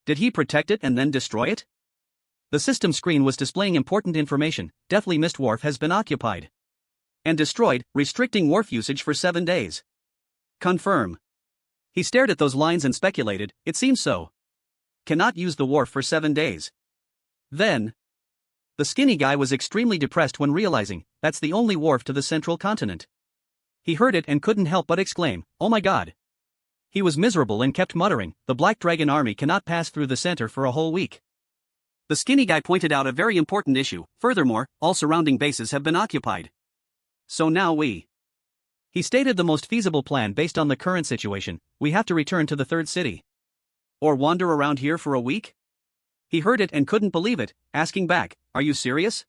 Did he protect it and then destroy it? The system screen was displaying important information, deftly missed wharf has been occupied. And destroyed, restricting wharf usage for 7 days. Confirm. He stared at those lines and speculated, it seems so. Cannot use the wharf for 7 days. Then. The skinny guy was extremely depressed when realizing, that's the only wharf to the central continent. He heard it and couldn't help but exclaim, oh my god. He was miserable and kept muttering, the Black Dragon army cannot pass through the center for a whole week. The skinny guy pointed out a very important issue, furthermore, all surrounding bases have been occupied. So now He stated the most feasible plan based on the current situation, we have to return to the third city. Or wander around here for a week? He heard it and couldn't believe it, asking back, are you serious?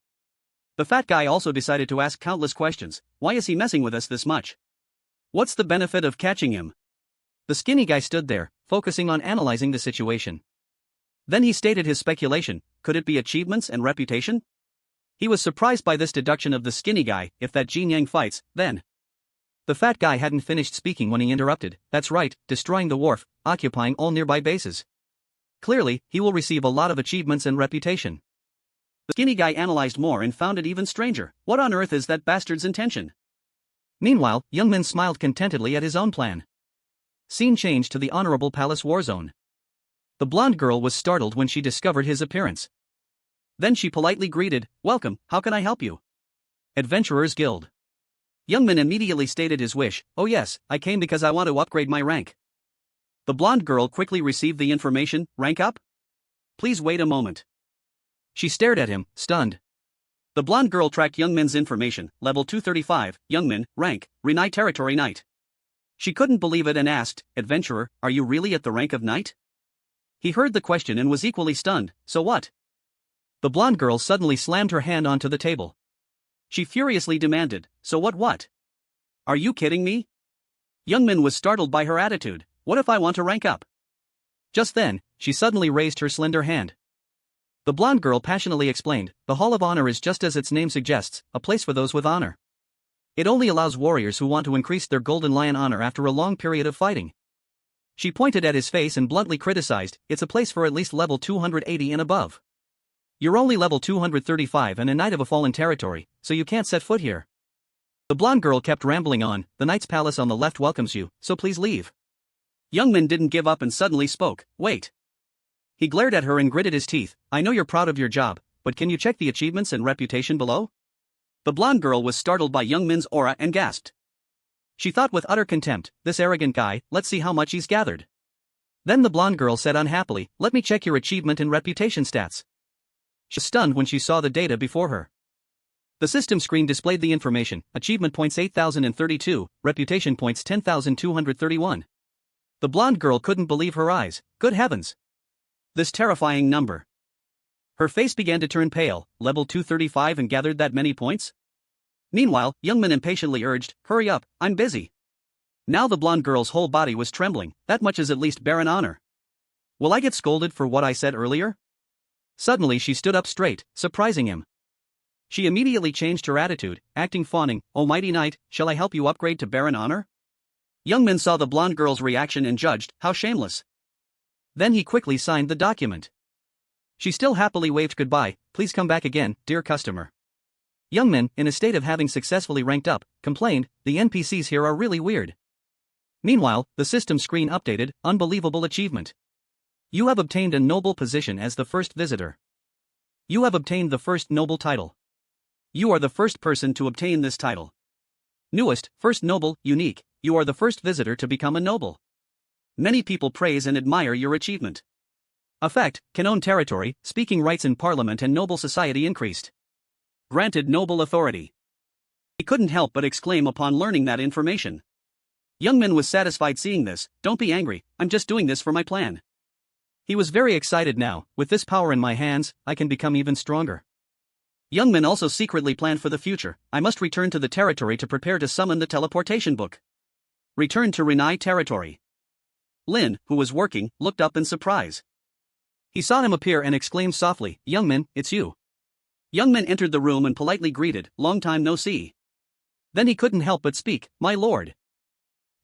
The fat guy also decided to ask countless questions, why is he messing with us this much? What's the benefit of catching him? The skinny guy stood there, focusing on analyzing the situation. Then he stated his speculation, could it be achievements and reputation? He was surprised by this deduction of the skinny guy, if that Jin Yang fights, then. The fat guy hadn't finished speaking when he interrupted, that's right, destroying the wharf, occupying all nearby bases. Clearly, he will receive a lot of achievements and reputation. The skinny guy analyzed more and found it even stranger, what on earth is that bastard's intention? Meanwhile, Youngmin smiled contentedly at his own plan. Scene changed to the honorable palace war zone. The blonde girl was startled when she discovered his appearance. Then she politely greeted, welcome, how can I help you? Adventurers Guild. Youngmin immediately stated his wish, oh yes, I came because I want to upgrade my rank. The blonde girl quickly received the information, rank up? Please wait a moment. She stared at him, stunned. The blonde girl tracked Youngmin's information, level 235, Youngmin, rank, Renai Territory Knight. She couldn't believe it and asked, adventurer, are you really at the rank of knight? He heard the question and was equally stunned, so what? The blonde girl suddenly slammed her hand onto the table. She furiously demanded, so what? Are you kidding me? Youngmin was startled by her attitude, what if I want to rank up? Just then, she suddenly raised her slender hand. The blonde girl passionately explained, the Hall of Honor is just as its name suggests, a place for those with honor. It only allows warriors who want to increase their Golden Lion honor after a long period of fighting. She pointed at his face and bluntly criticized, it's a place for at least level 280 and above. You're only level 235 and a knight of a fallen territory, so you can't set foot here. The blonde girl kept rambling on, the knight's palace on the left welcomes you, so please leave. Youngmin didn't give up and suddenly spoke, wait. He glared at her and gritted his teeth, I know you're proud of your job, but can you check the achievements and reputation below? The blonde girl was startled by Youngmin's aura and gasped. She thought with utter contempt, this arrogant guy, let's see how much he's gathered. Then the blonde girl said unhappily, let me check your achievement and reputation stats. She was stunned when she saw the data before her. The system screen displayed the information, achievement points 8,032, reputation points 10,231. The blonde girl couldn't believe her eyes, good heavens. This terrifying number. Her face began to turn pale, level 235 and gathered that many points? Meanwhile, Youngmin impatiently urged, hurry up, I'm busy. Now the blonde girl's whole body was trembling, that much is at least barren honor. Will I get scolded for what I said earlier? Suddenly she stood up straight, surprising him. She immediately changed her attitude, acting fawning, oh mighty knight, shall I help you upgrade to barren honor? Youngmin saw the blonde girl's reaction and judged, how shameless. Then he quickly signed the document. She still happily waved goodbye, please come back again, dear customer. Youngmin, in a state of having successfully ranked up, complained, the NPCs here are really weird. Meanwhile, the system screen updated, unbelievable achievement. You have obtained a noble position as the first visitor. You have obtained the first noble title. You are the first person to obtain this title. Newest, first noble, unique, you are the first visitor to become a noble. Many people praise and admire your achievement. Effect, can own territory, speaking rights in parliament and noble society increased. Granted noble authority. He couldn't help but exclaim upon learning that information. Youngmin was satisfied seeing this, don't be angry, I'm just doing this for my plan. He was very excited now, with this power in my hands, I can become even stronger. Youngmin also secretly planned for the future, I must return to the territory to prepare to summon the teleportation book. Return to Renai territory. Lin, who was working, looked up in surprise. He saw him appear and exclaimed softly, Youngmin, it's you. Youngmin entered the room and politely greeted, long time no see. Then he couldn't help but speak, my lord.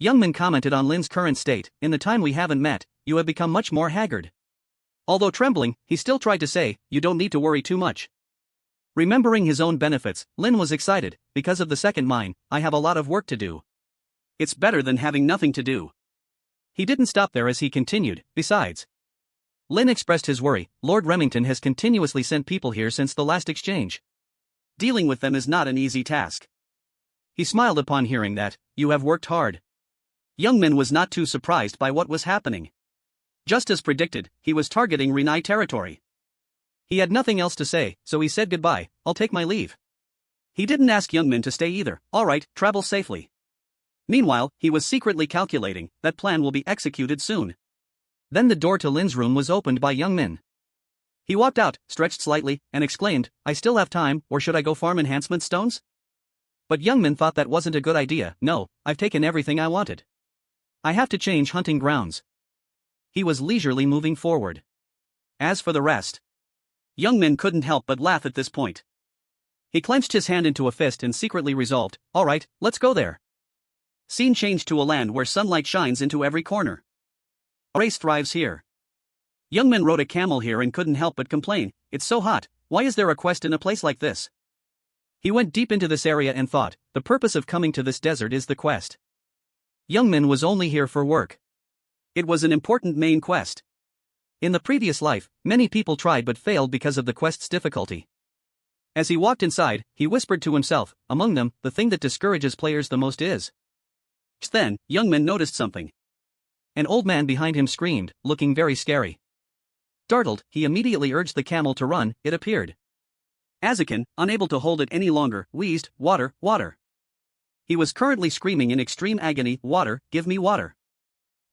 Youngmin commented on Lin's current state, in the time we haven't met, you have become much more haggard. Although trembling, he still tried to say, you don't need to worry too much. Remembering his own benefits, Lin was excited. Because of the second mine, I have a lot of work to do. It's better than having nothing to do. He didn't stop there as he continued. Besides, Lin expressed his worry. Lord Remington has continuously sent people here since the last exchange. Dealing with them is not an easy task. He smiled upon hearing that. You have worked hard. Young Min was not too surprised by what was happening. Just as predicted, he was targeting Renai territory. He had nothing else to say, so he said goodbye. I'll take my leave. He didn't ask Young Min to stay either. Alright, travel safely. Meanwhile, he was secretly calculating, that plan will be executed soon. Then the door to Lin's room was opened by Young Min. He walked out, stretched slightly, and exclaimed, I still have time, or should I go farm enhancement stones? But Young Min thought that wasn't a good idea. No, I've taken everything I wanted. I have to change hunting grounds. He was leisurely moving forward. As for the rest, Young Min couldn't help but laugh at this point. He clenched his hand into a fist and secretly resolved, alright, let's go there. Scene changed to a land where sunlight shines into every corner. A race thrives here. Young Min rode a camel here and couldn't help but complain, it's so hot, why is there a quest in a place like this? He went deep into this area and thought, the purpose of coming to this desert is the quest. Young Min was only here for work. It was an important main quest. In the previous life, many people tried but failed because of the quest's difficulty. As he walked inside, he whispered to himself, among them, the thing that discourages players the most is. Then, Young Min noticed something. An old man behind him screamed, looking very scary. Startled, he immediately urged the camel to run. It appeared. Azakin, unable to hold it any longer, wheezed, water, water. He was currently screaming in extreme agony, water, give me water.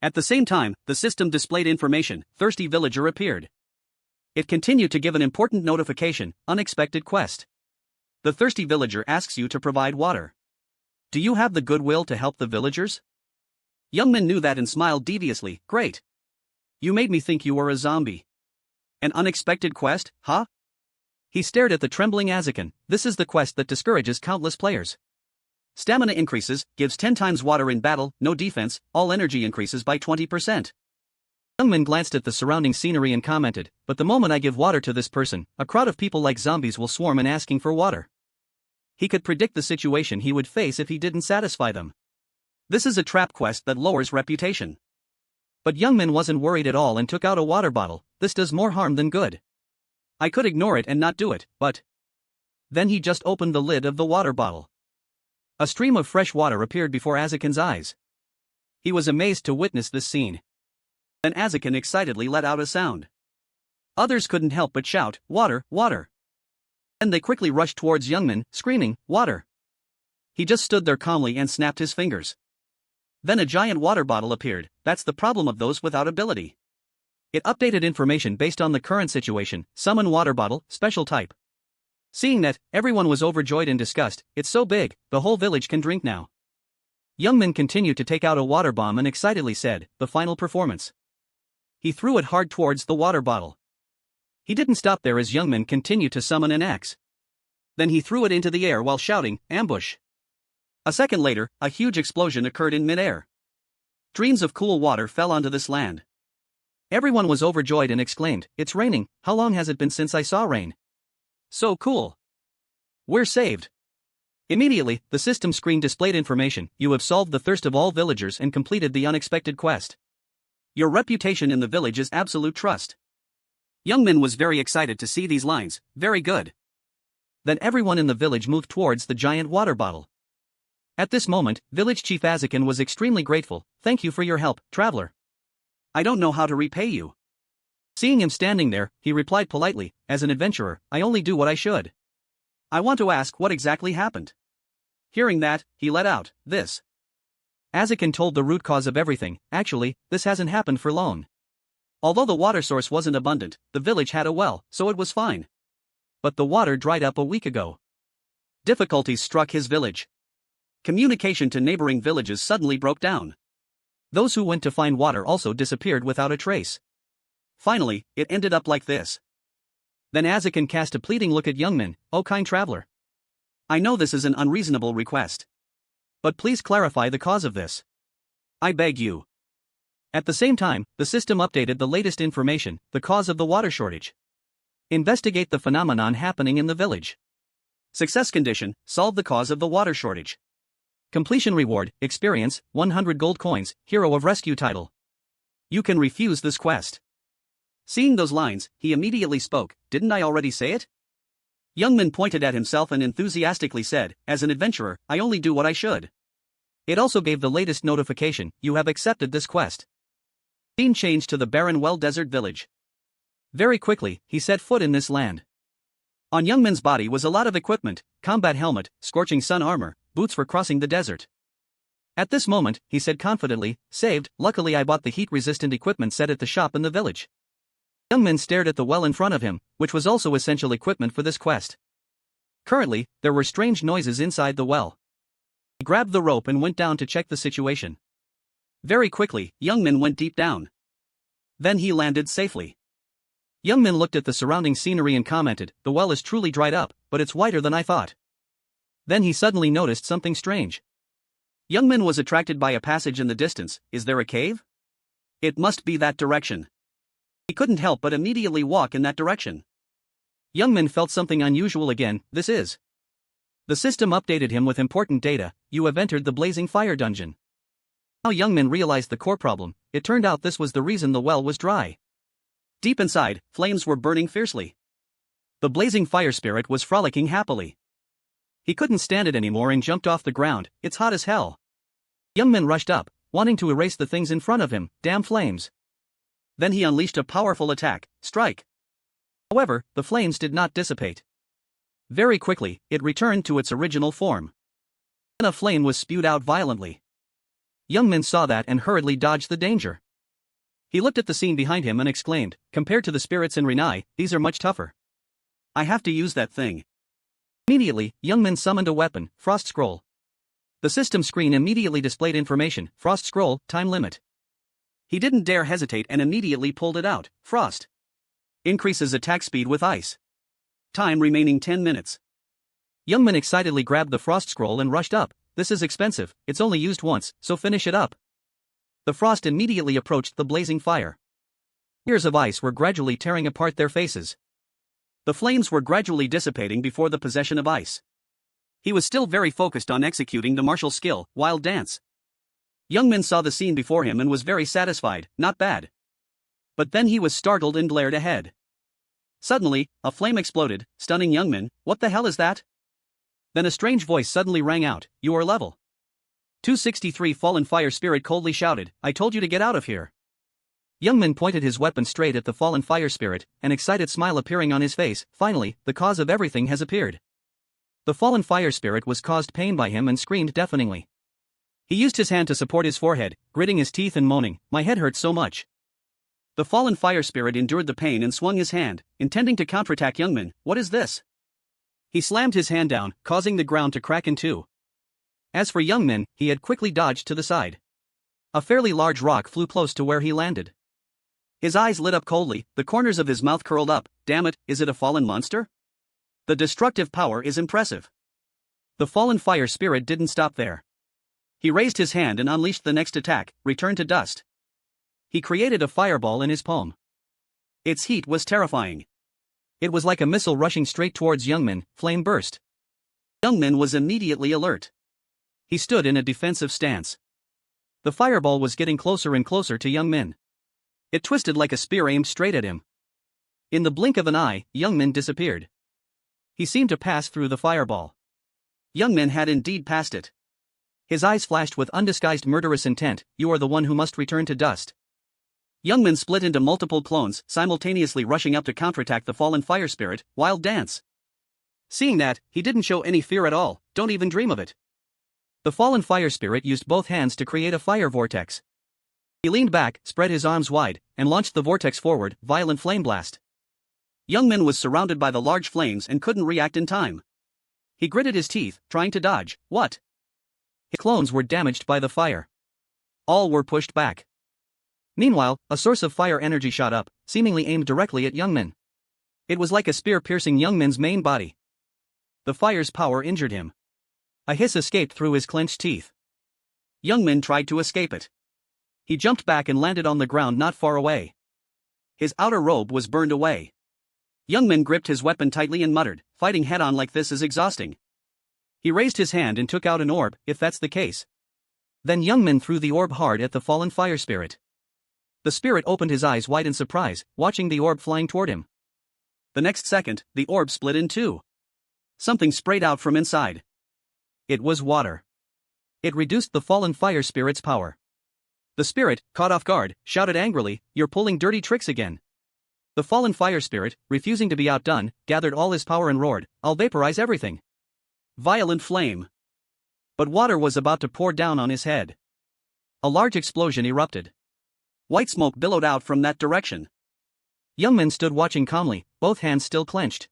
At the same time, the system displayed information, thirsty villager appeared. It continued to give an important notification, unexpected quest. The thirsty villager asks you to provide water. Do you have the goodwill to help the villagers? Young Min knew that and smiled deviously, great. You made me think you were a zombie. An unexpected quest, huh? He stared at the trembling Azakin. This is the quest that discourages countless players. Stamina increases, gives 10 times water in battle, no defense, all energy increases by 20%. Young Min glanced at the surrounding scenery and commented, but the moment I give water to this person, a crowd of people like zombies will swarm in asking for water. He could predict the situation he would face if he didn't satisfy them. This is a trap quest that lowers reputation. But Young Min wasn't worried at all and took out a water bottle. This does more harm than good. I could ignore it and not do it, but... Then he just opened the lid of the water bottle. A stream of fresh water appeared before Azakin's eyes. He was amazed to witness this scene. Then Azakin excitedly let out a sound. Others couldn't help but shout, water, water. And they quickly rushed towards Young Min, screaming, water. He just stood there calmly and snapped his fingers. Then a giant water bottle appeared. That's the problem of those without ability. It updated information based on the current situation, summon water bottle, special type. Seeing that, everyone was overjoyed and discussed. It's so big, the whole village can drink now. Young Min continued to take out a water bomb and excitedly said, the final performance. He threw it hard towards the water bottle. He didn't stop there as Young Min continued to summon an axe. Then he threw it into the air while shouting, ambush. A second later, a huge explosion occurred in mid-air. Streams of cool water fell onto this land. Everyone was overjoyed and exclaimed, it's raining, how long has it been since I saw rain? So cool. We're saved. Immediately, the system screen displayed information, you have solved the thirst of all villagers and completed the unexpected quest. Your reputation in the village is absolute trust. Young Min was very excited to see these lines, very good. Then everyone in the village moved towards the giant water bottle. At this moment, village chief Azakin was extremely grateful, thank you for your help, traveler. I don't know how to repay you. Seeing him standing there, he replied politely, as an adventurer, I only do what I should. I want to ask what exactly happened. Hearing that, he let out, this. Azakin told the root cause of everything, actually, this hasn't happened for long. Although the water source wasn't abundant, the village had a well, so it was fine. But the water dried up a week ago. Difficulties struck his village. Communication to neighboring villages suddenly broke down. Those who went to find water also disappeared without a trace. Finally, it ended up like this. Then Azakin cast a pleading look at Young Min, O kind traveler. I know this is an unreasonable request. But please clarify the cause of this. I beg you. At the same time, the system updated the latest information, the cause of the water shortage. Investigate the phenomenon happening in the village. Success condition, solve the cause of the water shortage. Completion reward, experience, 100 gold coins, hero of rescue title. You can refuse this quest. Seeing those lines, he immediately spoke, didn't I already say it? Youngman pointed at himself and enthusiastically said, as an adventurer, I only do what I should. It also gave the latest notification, you have accepted this quest. Scene changed to the barren well desert village. Very quickly, he set foot in this land. On Youngman's body was a lot of equipment, combat helmet, scorching sun armor, boots for crossing the desert. At this moment, he said confidently, saved, luckily I bought the heat-resistant equipment set at the shop in the village. Youngman stared at the well in front of him, which was also essential equipment for this quest. Currently, there were strange noises inside the well. He grabbed the rope and went down to check the situation. Very quickly, Youngman went deep down. Then he landed safely. Youngman looked at the surrounding scenery and commented, the well is truly dried up, but it's wider than I thought. Then he suddenly noticed something strange. Youngman was attracted by a passage in the distance. Is there a cave? It must be that direction. He couldn't help but immediately walk in that direction. Youngman felt something unusual again. This is. The system updated him with important data. You have entered the blazing fire dungeon. Now Youngman realized the core problem. It turned out this was the reason the well was dry. Deep inside, flames were burning fiercely. The blazing fire spirit was frolicking happily. He couldn't stand it anymore and jumped off the ground. It's hot as hell. Youngman rushed up, wanting to erase the things in front of him. Damn flames. Then he unleashed a powerful attack, strike. However, the flames did not dissipate. Very quickly, it returned to its original form. Then a flame was spewed out violently. Youngman saw that and hurriedly dodged the danger. He looked at the scene behind him and exclaimed, compared to the spirits in Renai, these are much tougher. I have to use that thing. Immediately, Youngman summoned a weapon, Frost Scroll. The system screen immediately displayed information, Frost Scroll, time limit. He didn't dare hesitate and immediately pulled it out, Frost. Increases attack speed with ice. Time remaining 10 minutes. Youngman excitedly grabbed the Frost Scroll and rushed up. This is expensive, it's only used once, so finish it up. The frost immediately approached the blazing fire. Spears of ice were gradually tearing apart their faces. The flames were gradually dissipating before the possession of ice. He was still very focused on executing the martial skill, Wild Dance. Youngman saw the scene before him and was very satisfied, not bad. But then he was startled and glared ahead. Suddenly, a flame exploded, stunning Youngman. What the hell is that? Then a strange voice suddenly rang out, you are level 263. Fallen Fire Spirit coldly shouted, I told you to get out of here. Youngman pointed his weapon straight at the fallen fire spirit, an excited smile appearing on his face. Finally, the cause of everything has appeared. The fallen fire spirit was caused pain by him and screamed deafeningly. He used his hand to support his forehead, gritting his teeth and moaning, my head hurts so much. The fallen fire spirit endured the pain and swung his hand, intending to counterattack Youngman. What is this? He slammed his hand down, causing the ground to crack in two. As for Youngman, he had quickly dodged to the side. A fairly large rock flew close to where he landed. His eyes lit up coldly, the corners of his mouth curled up. Damn it, is it a fallen monster? The destructive power is impressive. The fallen fire spirit didn't stop there. He raised his hand and unleashed the next attack, Return to Dust. He created a fireball in his palm. Its heat was terrifying. It was like a missile rushing straight towards Youngman. Flame burst. Youngman was immediately alert. He stood in a defensive stance. The fireball was getting closer and closer to Youngman. It twisted like a spear aimed straight at him. In the blink of an eye, Youngman disappeared. He seemed to pass through the fireball. Youngman had indeed passed it. His eyes flashed with undisguised murderous intent, you are the one who must return to dust. Youngman split into multiple clones, simultaneously rushing up to counterattack the fallen fire spirit, Wild Dance. Seeing that, he didn't show any fear at all, don't even dream of it. The fallen fire spirit used both hands to create a fire vortex. He leaned back, spread his arms wide, and launched the vortex forward, violent flame blast. Youngman was surrounded by the large flames and couldn't react in time. He gritted his teeth, trying to dodge. What? His clones were damaged by the fire. All were pushed back. Meanwhile, a source of fire energy shot up, seemingly aimed directly at Youngman. It was like a spear piercing Youngman's main body. The fire's power injured him. A hiss escaped through his clenched teeth. Youngman tried to escape it. He jumped back and landed on the ground not far away. His outer robe was burned away. Youngmin gripped his weapon tightly and muttered, fighting head-on like this is exhausting. He raised his hand and took out an orb, if that's the case. Then Youngmin threw the orb hard at the fallen fire spirit. The spirit opened his eyes wide in surprise, watching the orb flying toward him. The next second, the orb split in two. Something sprayed out from inside. It was water. It reduced the fallen fire spirit's power. The spirit, caught off guard, shouted angrily, "You're pulling dirty tricks again." The fallen fire spirit, refusing to be outdone, gathered all his power and roared, "I'll vaporize everything." Violent flame. But water was about to pour down on his head. A large explosion erupted. White smoke billowed out from that direction. Youngmin stood watching calmly, both hands still clenched.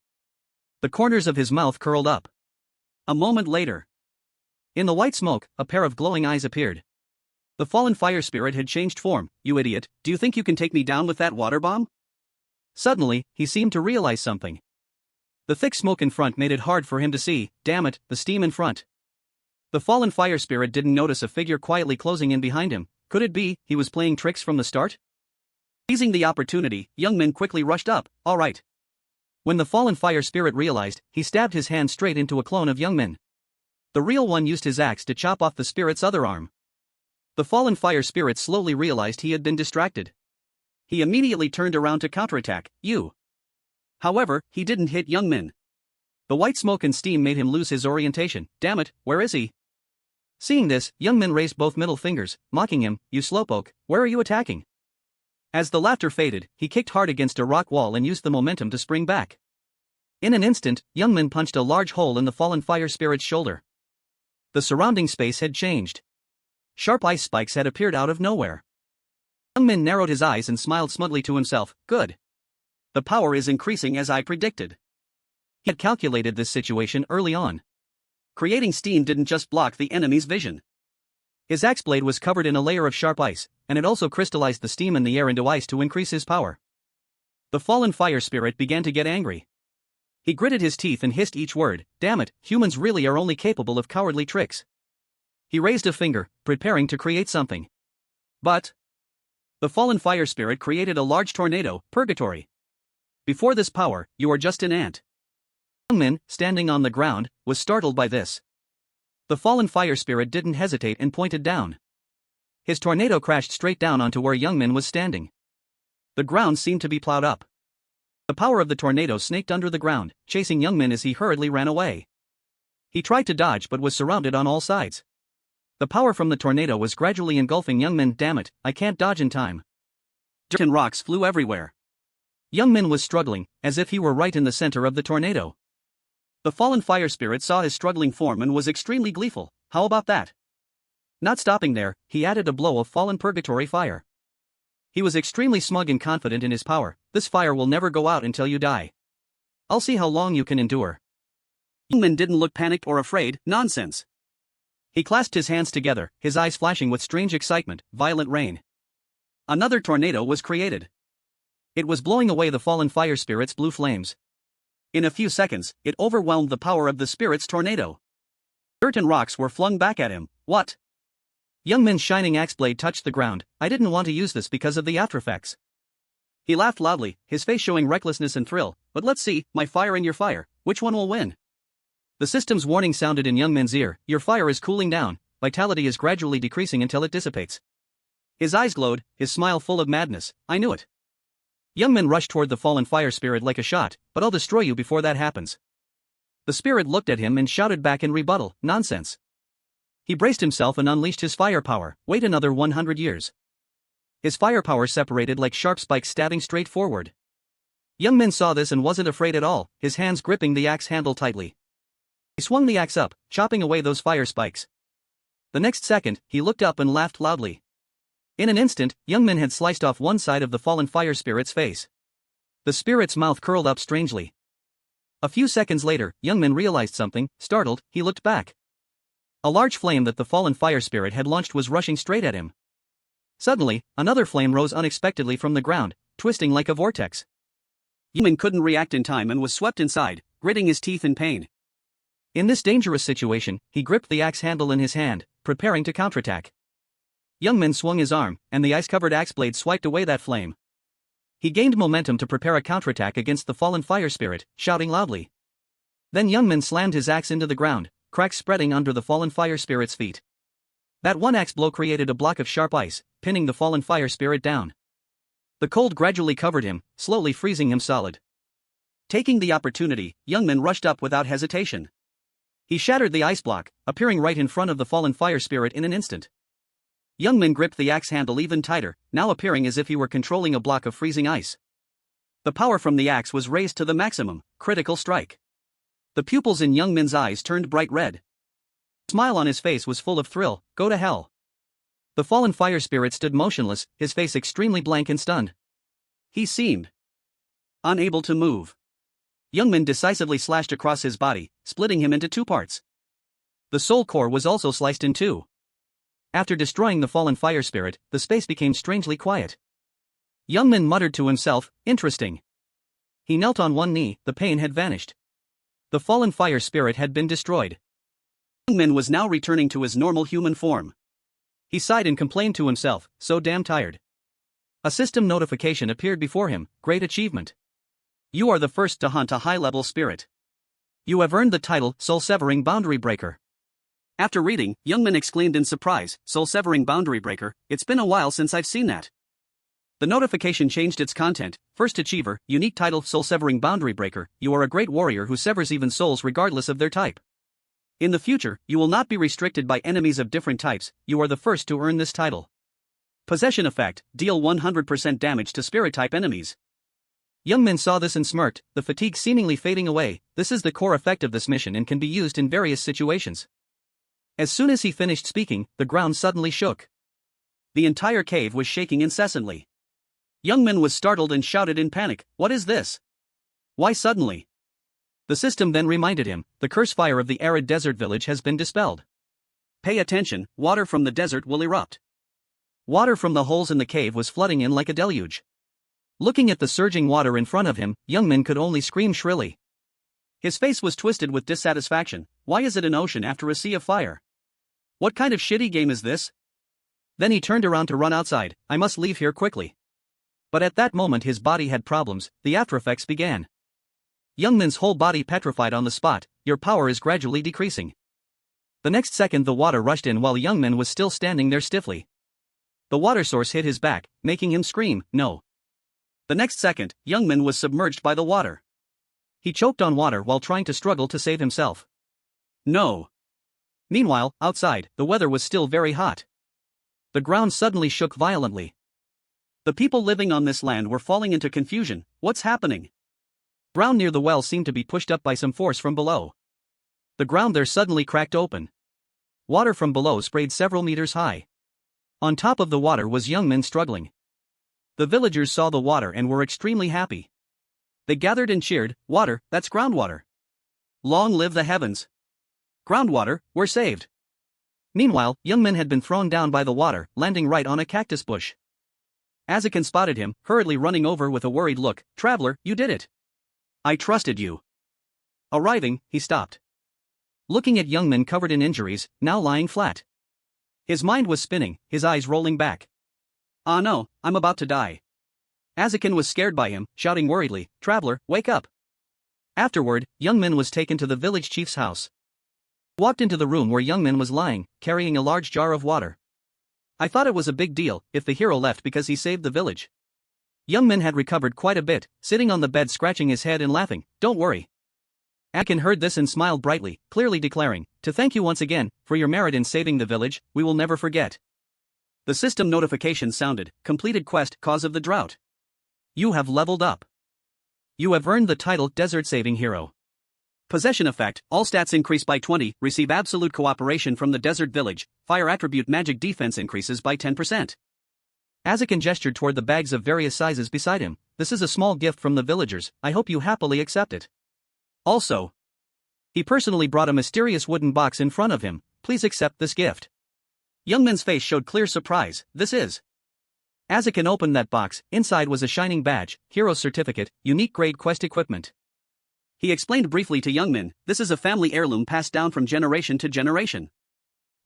The corners of his mouth curled up. A moment later, in the white smoke, a pair of glowing eyes appeared. The fallen fire spirit had changed form. "You idiot, do you think you can take me down with that water bomb?" Suddenly, he seemed to realize something. The thick smoke in front made it hard for him to see. Damn it, the steam in front. The fallen fire spirit didn't notice a figure quietly closing in behind him. Could it be he was playing tricks from the start? Seizing the opportunity, Youngmin quickly rushed up. "All right." When the fallen fire spirit realized, he stabbed his hand straight into a clone of Youngmin. The real one used his axe to chop off the spirit's other arm. The fallen fire spirit slowly realized he had been distracted. He immediately turned around to counterattack. "You." However, he didn't hit Youngmin. The white smoke and steam made him lose his orientation. "Damn it, where is he?" Seeing this, Youngmin raised both middle fingers, mocking him, "You slowpoke, where are you attacking?" As the laughter faded, he kicked hard against a rock wall and used the momentum to spring back. In an instant, Youngmin punched a large hole in the fallen fire spirit's shoulder. The surrounding space had changed. Sharp ice spikes had appeared out of nowhere. Youngmin narrowed his eyes and smiled smugly to himself. "Good. The power is increasing as I predicted." He had calculated this situation early on. Creating steam didn't just block the enemy's vision. His axe blade was covered in a layer of sharp ice, and it also crystallized the steam in the air into ice to increase his power. The fallen fire spirit began to get angry. He gritted his teeth and hissed each word, "Damn it, humans really are only capable of cowardly tricks." He raised a finger, preparing to create something. But the fallen fire spirit created a large tornado, purgatory. "Before this power, you are just an ant." Youngmin, standing on the ground, was startled by this. The fallen fire spirit didn't hesitate and pointed down. His tornado crashed straight down onto where Youngmin was standing. The ground seemed to be plowed up. The power of the tornado snaked under the ground, chasing Youngmin as he hurriedly ran away. He tried to dodge but was surrounded on all sides. The power from the tornado was gradually engulfing Youngmin. "Damn it, I can't dodge in time." Dirt and rocks flew everywhere. Youngmin was struggling, as if he were right in the center of the tornado. The fallen fire spirit saw his struggling form and was extremely gleeful. "How about that?" Not stopping there, he added a blow of fallen purgatory fire. He was extremely smug and confident in his power. "This fire will never go out until you die. I'll see how long you can endure." Youngmin didn't look panicked or afraid. Nonsense. He clasped his hands together, his eyes flashing with strange excitement. Violent rain. Another tornado was created. It was blowing away the fallen fire spirit's blue flames. In a few seconds, it overwhelmed the power of the spirit's tornado. Dirt and rocks were flung back at him. "What?" Youngmin's shining axe blade touched the ground. "I didn't want to use this because of the aftereffects." He laughed loudly, his face showing recklessness and thrill. "But let's see, my fire and your fire, which one will win?" The system's warning sounded in Youngmin's ear. "Your fire is cooling down, vitality is gradually decreasing until it dissipates." His eyes glowed, his smile full of madness. "I knew it." Youngmin rushed toward the fallen fire spirit like a shot, "But I'll destroy you before that happens." The spirit looked at him and shouted back in rebuttal, "Nonsense." He braced himself and unleashed his firepower. "Wait another 100 years. His firepower separated like sharp spikes stabbing straight forward. Youngmin saw this and wasn't afraid at all, his hands gripping the axe handle tightly. He swung the axe up, chopping away those fire spikes. The next second, he looked up and laughed loudly. In an instant, Youngmin had sliced off one side of the fallen fire spirit's face. The spirit's mouth curled up strangely. A few seconds later, Youngmin realized something. Startled, he looked back. A large flame that the fallen fire spirit had launched was rushing straight at him. Suddenly, another flame rose unexpectedly from the ground, twisting like a vortex. Youngmin couldn't react in time and was swept inside, gritting his teeth in pain. In this dangerous situation, he gripped the axe handle in his hand, preparing to counterattack. Youngmin swung his arm, and the ice-covered axe blade swiped away that flame. He gained momentum to prepare a counterattack against the fallen fire spirit, shouting loudly. Then Youngman slammed his axe into the ground, cracks spreading under the fallen fire spirit's feet. That one axe blow created a block of sharp ice, pinning the fallen fire spirit down. The cold gradually covered him, slowly freezing him solid. Taking the opportunity, Youngman rushed up without hesitation. He shattered the ice block, appearing right in front of the fallen fire spirit in an instant. Youngman gripped the axe handle even tighter, now appearing as if he were controlling a block of freezing ice. The power from the axe was raised to the maximum, critical strike. The pupils in Youngman's eyes turned bright red. The smile on his face was full of thrill. Go to hell. The fallen fire spirit stood motionless, his face extremely blank and stunned. He seemed unable to move. Youngman decisively slashed across his body, splitting him into two parts. The soul core was also sliced in two. After destroying the fallen fire spirit, the space became strangely quiet. Youngman muttered to himself, interesting. He knelt on one knee, the pain had vanished. The fallen fire spirit had been destroyed. Youngman was now returning to his normal human form. He sighed and complained to himself, so damn tired. A system notification appeared before him, great achievement. You are the first to hunt a high-level spirit. You have earned the title Soul-Severing Boundary Breaker. After reading, Youngman exclaimed in surprise, Soul-Severing Boundary Breaker, it's been a while since I've seen that. The notification changed its content, first achiever, unique title Soul-Severing Boundary Breaker, you are a great warrior who severs even souls regardless of their type. In the future, you will not be restricted by enemies of different types, you are the first to earn this title. Possession effect, deal 100% damage to spirit-type enemies. Youngman saw this and smirked, the fatigue seemingly fading away. This is the core effect of this mission and can be used in various situations. As soon as he finished speaking, the ground suddenly shook. The entire cave was shaking incessantly. Youngman was startled and shouted in panic, what is this? Why suddenly? The system then reminded him, the curse fire of the arid desert village has been dispelled. Pay attention, water from the desert will erupt. Water from the holes in the cave was flooding in like a deluge. Looking at the surging water in front of him, Youngman could only scream shrilly. His face was twisted with dissatisfaction. Why is it an ocean after a sea of fire? What kind of shitty game is this? Then he turned around to run outside. I must leave here quickly. But at that moment his body had problems, the aftereffects began. Youngman's whole body petrified on the spot, your power is gradually decreasing. The next second the water rushed in while Youngman was still standing there stiffly. The water source hit his back, making him scream, no. The next second, Youngman was submerged by the water. He choked on water while trying to struggle to save himself. No. Meanwhile, outside, the weather was still very hot. The ground suddenly shook violently. The people living on this land were falling into confusion. What's happening? Ground near the well seemed to be pushed up by some force from below. The ground there suddenly cracked open. Water from below sprayed several meters high. On top of the water was Youngman struggling. The villagers saw the water and were extremely happy. They gathered and cheered, water, that's groundwater. Long live the heavens. Groundwater, we're saved. Meanwhile, Youngman had been thrown down by the water, landing right on a cactus bush. Azakin spotted him, hurriedly running over with a worried look, Traveler, you did it. I trusted you. Arriving, he stopped. Looking at Youngman covered in injuries, now lying flat. His mind was spinning, his eyes rolling back. Ah no, I'm about to die. Azakin was scared by him, shouting worriedly, Traveler, wake up. Afterward, Youngman was taken to the village chief's house. Walked into the room where Youngman was lying, carrying a large jar of water. I thought it was a big deal if the hero left because he saved the village. Youngman had recovered quite a bit, sitting on the bed scratching his head and laughing, don't worry. Akin heard this and smiled brightly, clearly declaring, to thank you once again, for your merit in saving the village, we will never forget. The system notification sounded, completed quest, cause of the drought. You have leveled up. You have earned the title Desert Saving Hero. Possession effect, all stats increase by 20, receive absolute cooperation from the desert village, fire attribute magic defense increases by 10%. Azakin gestured toward the bags of various sizes beside him, this is a small gift from the villagers, I hope you happily accept it. Also, he personally brought a mysterious wooden box in front of him, please accept this gift. Youngman's face showed clear surprise, this is. Azakin opened that box, inside was a shining badge, hero's certificate, unique grade quest equipment. He explained briefly to Youngman, this is a family heirloom passed down from generation to generation.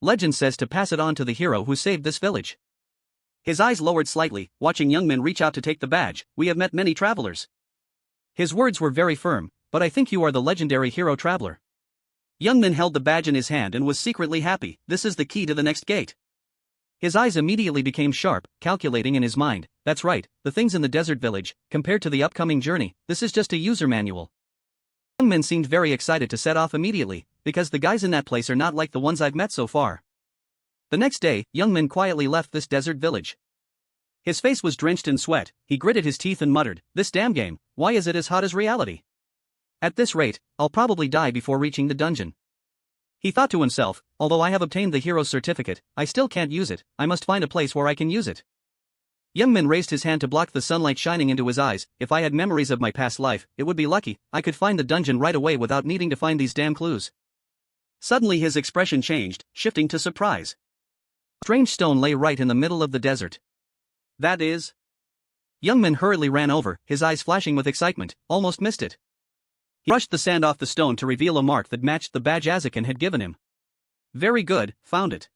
Legend says to pass it on to the hero who saved this village. His eyes lowered slightly, watching Youngmin reach out to take the badge. "We have met many travelers." His words were very firm, "But I think you are the legendary hero traveler." Youngmin held the badge in his hand and was secretly happy. "This is the key to the next gate." His eyes immediately became sharp, calculating in his mind, "That's right, the things in the desert village, compared to the upcoming journey, this is just a user manual." Youngmin seemed very excited to set off immediately, because the guys in that place are not like the ones I've met so far. The next day, Youngmin quietly left this desert village. His face was drenched in sweat, he gritted his teeth and muttered, "This damn game, why is it as hot as reality? At this rate, I'll probably die before reaching the dungeon." He thought to himself, "Although I have obtained the hero's certificate, I still can't use it. I must find a place where I can use it." Youngmin raised his hand to block the sunlight shining into his eyes. "If I had memories of my past life, it would be lucky. I could find the dungeon right away without needing to find these damn clues." Suddenly his expression changed, shifting to surprise. A strange stone lay right in the middle of the desert. "That is..." Youngmin hurriedly ran over, his eyes flashing with excitement, almost missed it. He brushed the sand off the stone to reveal a mark that matched the badge Azakin had given him. "Very good, found it."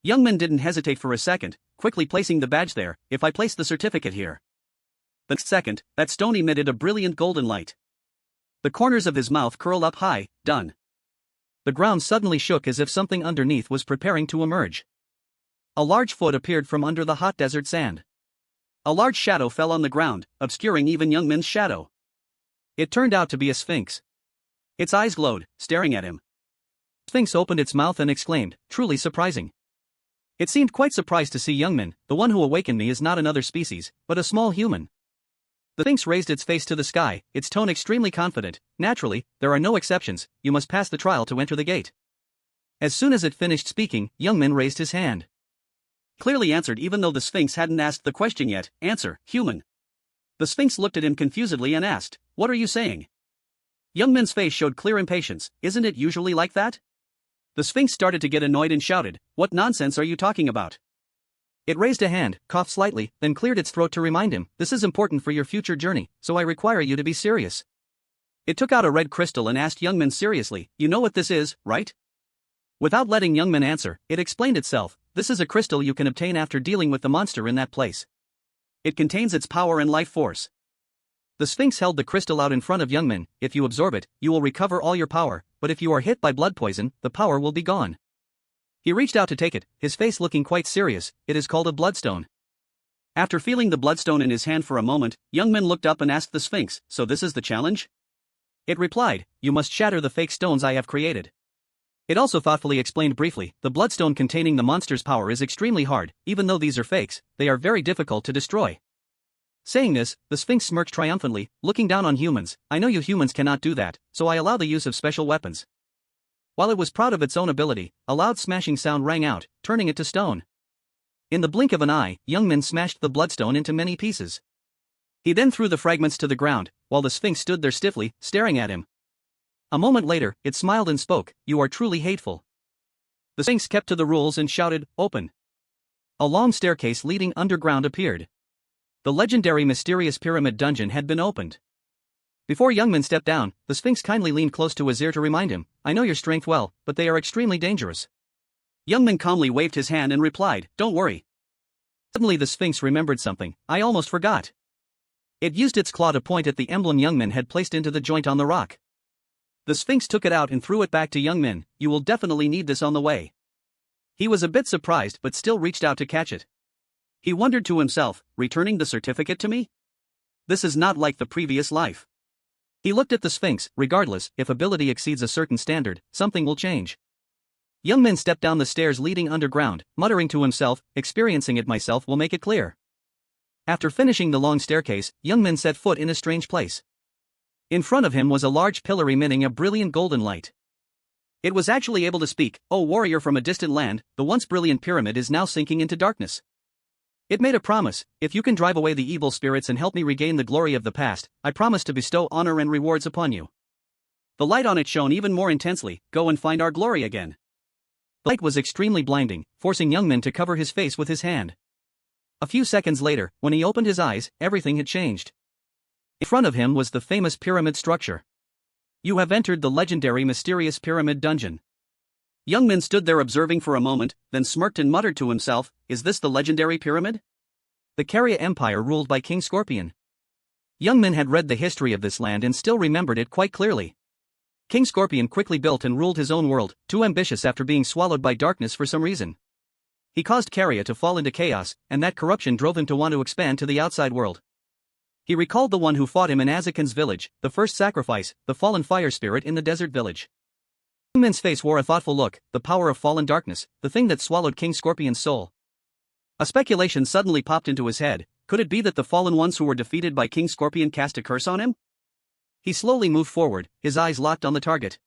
Youngmin didn't hesitate for a second, quickly placing the badge there. "If I place the certificate here." The next second, that stone emitted a brilliant golden light. The corners of his mouth curled up high. "Done." The ground suddenly shook as if something underneath was preparing to emerge. A large foot appeared from under the hot desert sand. A large shadow fell on the ground, obscuring even Youngmin's shadow. It turned out to be a sphinx. Its eyes glowed, staring at him. The sphinx opened its mouth and exclaimed, "Truly surprising." It seemed quite surprised to see Youngmin. "The one who awakened me is not another species, but a small human." The sphinx raised its face to the sky, its tone extremely confident. "Naturally, there are no exceptions, you must pass the trial to enter the gate." As soon as it finished speaking, Youngmin raised his hand. Clearly answered even though the sphinx hadn't asked the question yet. "Answer, human." The sphinx looked at him confusedly and asked, "What are you saying?" Youngmin's face showed clear impatience. "Isn't it usually like that?" The sphinx started to get annoyed and shouted, "What nonsense are you talking about?" It raised a hand, coughed slightly, then cleared its throat to remind him, "This is important for your future journey, so I require you to be serious." It took out a red crystal and asked Youngmin seriously, "You know what this is, right?" Without letting Youngmin answer, it explained itself, "This is a crystal you can obtain after dealing with the monster in that place. It contains its power and life force." The sphinx held the crystal out in front of Youngmin. "If you absorb it, you will recover all your power, but if you are hit by blood poison, the power will be gone." He reached out to take it, his face looking quite serious. "It is called a bloodstone." After feeling the bloodstone in his hand for a moment, Youngmin looked up and asked the sphinx, "So this is the challenge?" It replied, "You must shatter the fake stones I have created." It also thoughtfully explained briefly, "The bloodstone containing the monster's power is extremely hard. Even though these are fakes, they are very difficult to destroy." Saying this, the sphinx smirked triumphantly, looking down on humans. "I know you humans cannot do that, so I allow the use of special weapons." While it was proud of its own ability, a loud smashing sound rang out, turning it to stone. In the blink of an eye, Youngmin smashed the bloodstone into many pieces. He then threw the fragments to the ground, while the sphinx stood there stiffly, staring at him. A moment later, it smiled and spoke, "You are truly hateful." The sphinx kept to the rules and shouted, "Open." A long staircase leading underground appeared. The legendary mysterious pyramid dungeon had been opened. Before Youngmin stepped down, the sphinx kindly leaned close to his ear to remind him, "I know your strength well, but they are extremely dangerous." Youngmin calmly waved his hand and replied, "Don't worry." Suddenly the sphinx remembered something. "I almost forgot." It used its claw to point at the emblem Youngmin had placed into the joint on the rock. The sphinx took it out and threw it back to Youngmin. "You will definitely need this on the way." He was a bit surprised but still reached out to catch it. He wondered to himself, "Returning the certificate to me? This is not like the previous life." He looked at the sphinx. Regardless, if ability exceeds a certain standard, something will change. Youngmin stepped down the stairs leading underground, muttering to himself, "Experiencing it myself will make it clear." After finishing the long staircase, Youngmin set foot in a strange place. In front of him was a large pillar emitting a brilliant golden light. It was actually able to speak. "O warrior from a distant land, the once brilliant pyramid is now sinking into darkness. It made a promise, if you can drive away the evil spirits and help me regain the glory of the past, I promise to bestow honor and rewards upon you." The light on it shone even more intensely. "Go and find our glory again." The light was extremely blinding, forcing Youngmin to cover his face with his hand. A few seconds later, when he opened his eyes, everything had changed. In front of him was the famous pyramid structure. "You have entered the legendary mysterious pyramid dungeon." Youngmin stood there observing for a moment, then smirked and muttered to himself, is this the legendary pyramid? The Karya Empire ruled by King Scorpion. Youngmin had read the history of this land and still remembered it quite clearly. King Scorpion quickly built and ruled his own world, too ambitious after being swallowed by darkness for some reason. He caused Karya to fall into chaos, and that corruption drove him to want to expand to the outside world. He recalled the one who fought him in Azakan's village, the first sacrifice, the fallen fire spirit in the desert village. Youngmin's face wore a thoughtful look, the power of fallen darkness, the thing that swallowed King Scorpion's soul. A speculation suddenly popped into his head, could it be that the fallen ones who were defeated by King Scorpion cast a curse on him? He slowly moved forward, his eyes locked on the target.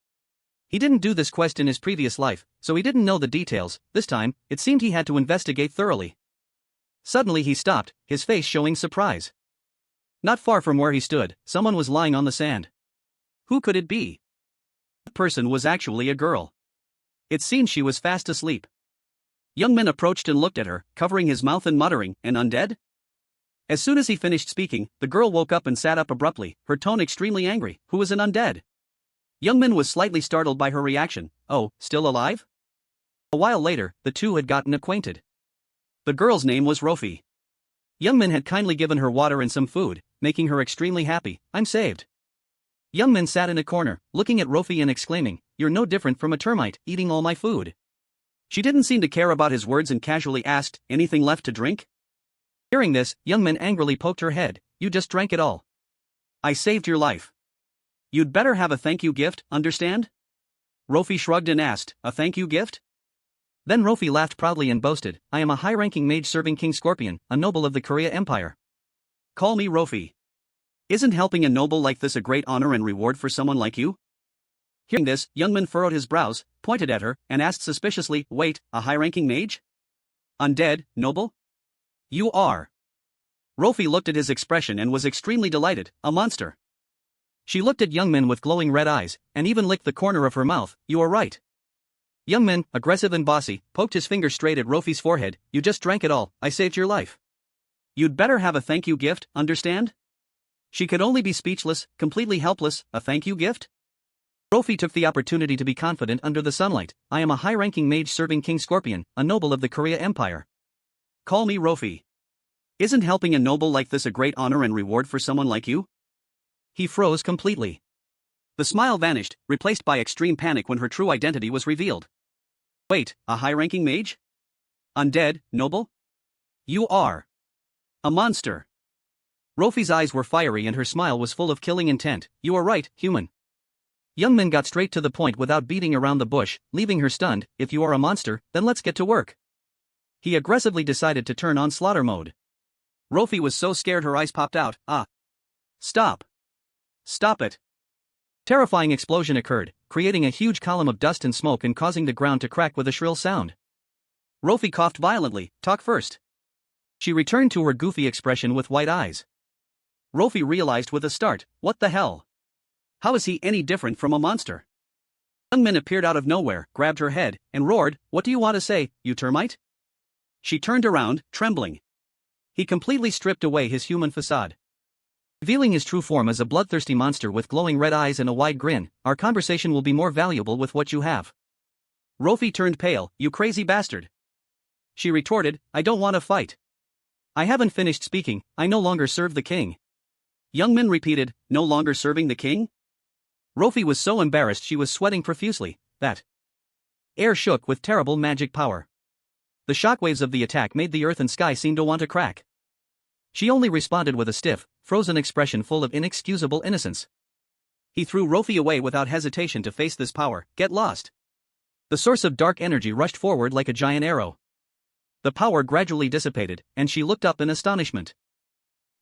He didn't do this quest in his previous life, so he didn't know the details. This time, it seemed he had to investigate thoroughly. Suddenly he stopped, his face showing surprise. Not far from where he stood, someone was lying on the sand. Who could it be? The person was actually a girl. It seemed she was fast asleep. Youngmin approached and looked at her, covering his mouth and muttering, "An undead?" As soon as he finished speaking, the girl woke up and sat up abruptly, her tone extremely angry. Who is an undead? Youngmin was slightly startled by her reaction. Oh, still alive? A while later, the two had gotten acquainted. The girl's name was Rofi. Youngmin had kindly given her water and some food, making her extremely happy. I'm saved. Youngmin sat in a corner, looking at Rofi and exclaiming, "You're no different from a termite, eating all my food." She didn't seem to care about his words and casually asked, "Anything left to drink?" Hearing this, Youngmin angrily poked her head, "You just drank it all. I saved your life. You'd better have a thank you gift, understand?" Rofi shrugged and asked, "A thank you gift?" Then Rofi laughed proudly and boasted, "I am a high-ranking mage serving King Scorpion, a noble of the Karya Empire. Call me Rofi. Isn't helping a noble like this a great honor and reward for someone like you?" Hearing this, Youngmin furrowed his brows, pointed at her, and asked suspiciously, "Wait, a high-ranking mage? Undead, noble? You are?" Rofi looked at his expression and was extremely delighted, "A monster." She looked at Youngmin with glowing red eyes, and even licked the corner of her mouth. "You are right." Youngmin, aggressive and bossy, poked his finger straight at Rofi's forehead. "You just drank it all, I saved your life. You'd better have a thank you gift, understand?" She could only be speechless, completely helpless. A thank you gift? Rofi took the opportunity to be confident under the sunlight. "I am a high-ranking mage serving King Scorpion, a noble of the Karya Empire. Call me Rofi. Isn't helping a noble like this a great honor and reward for someone like you?" He froze completely. The smile vanished, replaced by extreme panic when her true identity was revealed. "Wait, a high-ranking mage? Undead, noble? You are a monster." Rofi's eyes were fiery and her smile was full of killing intent. "You are right, human." Youngmin got straight to the point without beating around the bush, leaving her stunned. "If you are a monster, then let's get to work." He aggressively decided to turn on slaughter mode. Rofi was so scared her eyes popped out. "Ah! Stop! Stop it!" Terrifying explosion occurred, creating a huge column of dust and smoke and causing the ground to crack with a shrill sound. Rofi coughed violently. "Talk first." She returned to her goofy expression with white eyes. Rofi realized with a start, what the hell? How is he any different from a monster? Youngmin appeared out of nowhere, grabbed her head, and roared, "What do you want to say, you termite?" She turned around, trembling. He completely stripped away his human facade, revealing his true form as a bloodthirsty monster with glowing red eyes and a wide grin. "Our conversation will be more valuable with what you have." Rofi turned pale. "You crazy bastard." She retorted, "I don't want to fight. I haven't finished speaking, I no longer serve the king." Youngmin repeated, "No longer serving the king?" Rofi was so embarrassed she was sweating profusely, that air shook with terrible magic power. The shockwaves of the attack made the earth and sky seem to want to crack. She only responded with a stiff, frozen expression full of inexcusable innocence. He threw Rofi away without hesitation to face this power. "Get lost." The source of dark energy rushed forward like a giant arrow. The power gradually dissipated, and she looked up in astonishment.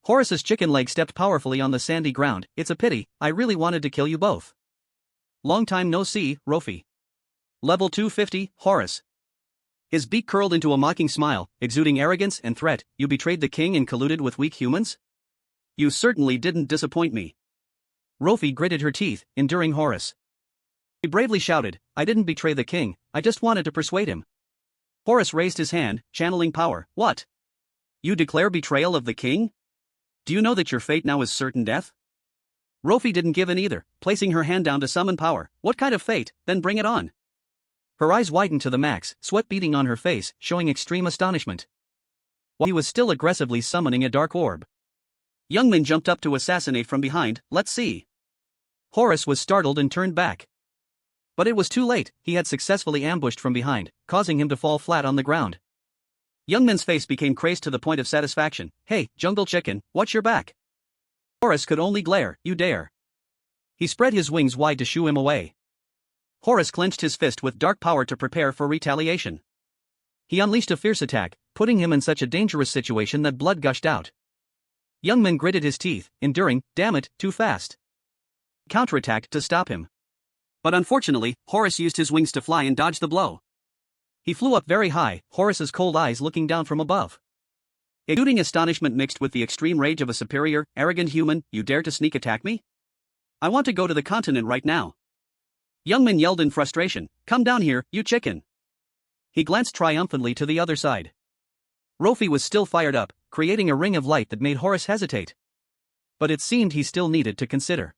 Horus's chicken leg stepped powerfully on the sandy ground. "It's a pity, I really wanted to kill you both. Long time no see, Rofi." Level 250, Horus. His beak curled into a mocking smile, exuding arrogance and threat. "You betrayed the king and colluded with weak humans? You certainly didn't disappoint me." Rofi gritted her teeth, enduring Horus. He bravely shouted, "I didn't betray the king, I just wanted to persuade him." Horus raised his hand, channeling power. "What? You declare betrayal of the king? Do you know that your fate now is certain death?" Rofi didn't give in either, placing her hand down to summon power. "What kind of fate? Then bring it on." Her eyes widened to the max, sweat beading on her face, showing extreme astonishment. While he was still aggressively summoning a dark orb, Youngmin jumped up to assassinate from behind. Let's see. Horus was startled and turned back. But it was too late, he had successfully ambushed from behind, causing him to fall flat on the ground. Youngmin's face became crazed to the point of satisfaction. Hey, jungle chicken, watch your back. Horus could only glare. You dare. He spread his wings wide to shoo him away. Horus clenched his fist with dark power to prepare for retaliation. He unleashed a fierce attack, putting him in such a dangerous situation that blood gushed out. Youngmin gritted his teeth, enduring, damn it, too fast. Counterattacked to stop him. But unfortunately, Horus used his wings to fly and dodge the blow. He flew up very high, Horus's cold eyes looking down from above. Exuding astonishment mixed with the extreme rage of a superior, arrogant human. You dare to sneak attack me? I want to go to the continent right now. Youngmin yelled in frustration. Come down here, you chicken. He glanced triumphantly to the other side. Rofi was still fired up, creating a ring of light that made Horus hesitate. But it seemed he still needed to consider.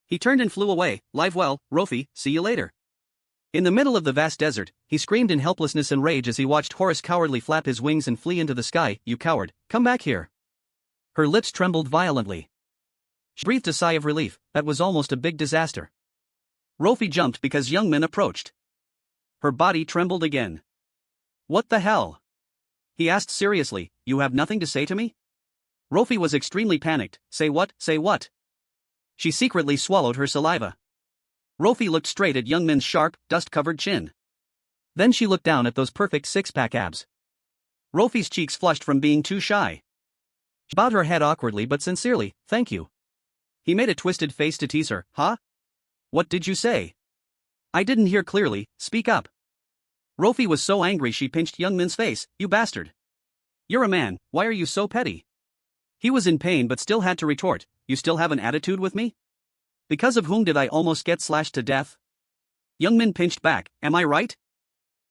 He turned and flew away. Live well, Rofi, see you later. In the middle of the vast desert, he screamed in helplessness and rage as he watched Horus cowardly flap his wings and flee into the sky. You coward, come back here. Her lips trembled violently. She breathed a sigh of relief. That was almost a big disaster. Rofi jumped because Youngmin approached. Her body trembled again. What the hell? He asked seriously. You have nothing to say to me? Rofi was extremely panicked. Say what? Say what? She secretly swallowed her saliva. Rofi looked straight at Youngmin's sharp, dust-covered chin. Then she looked down at those perfect six-pack abs. Rofi's cheeks flushed from being too shy. She bowed her head awkwardly but sincerely. Thank you. He made a twisted face to tease her. Huh? What did you say? I didn't hear clearly, speak up. Rofi was so angry she pinched Youngmin's face. You bastard. You're a man, why are you so petty? He was in pain but still had to retort. You still have an attitude with me? Because of whom did I almost get slashed to death? Youngmin pinched back. Am I right?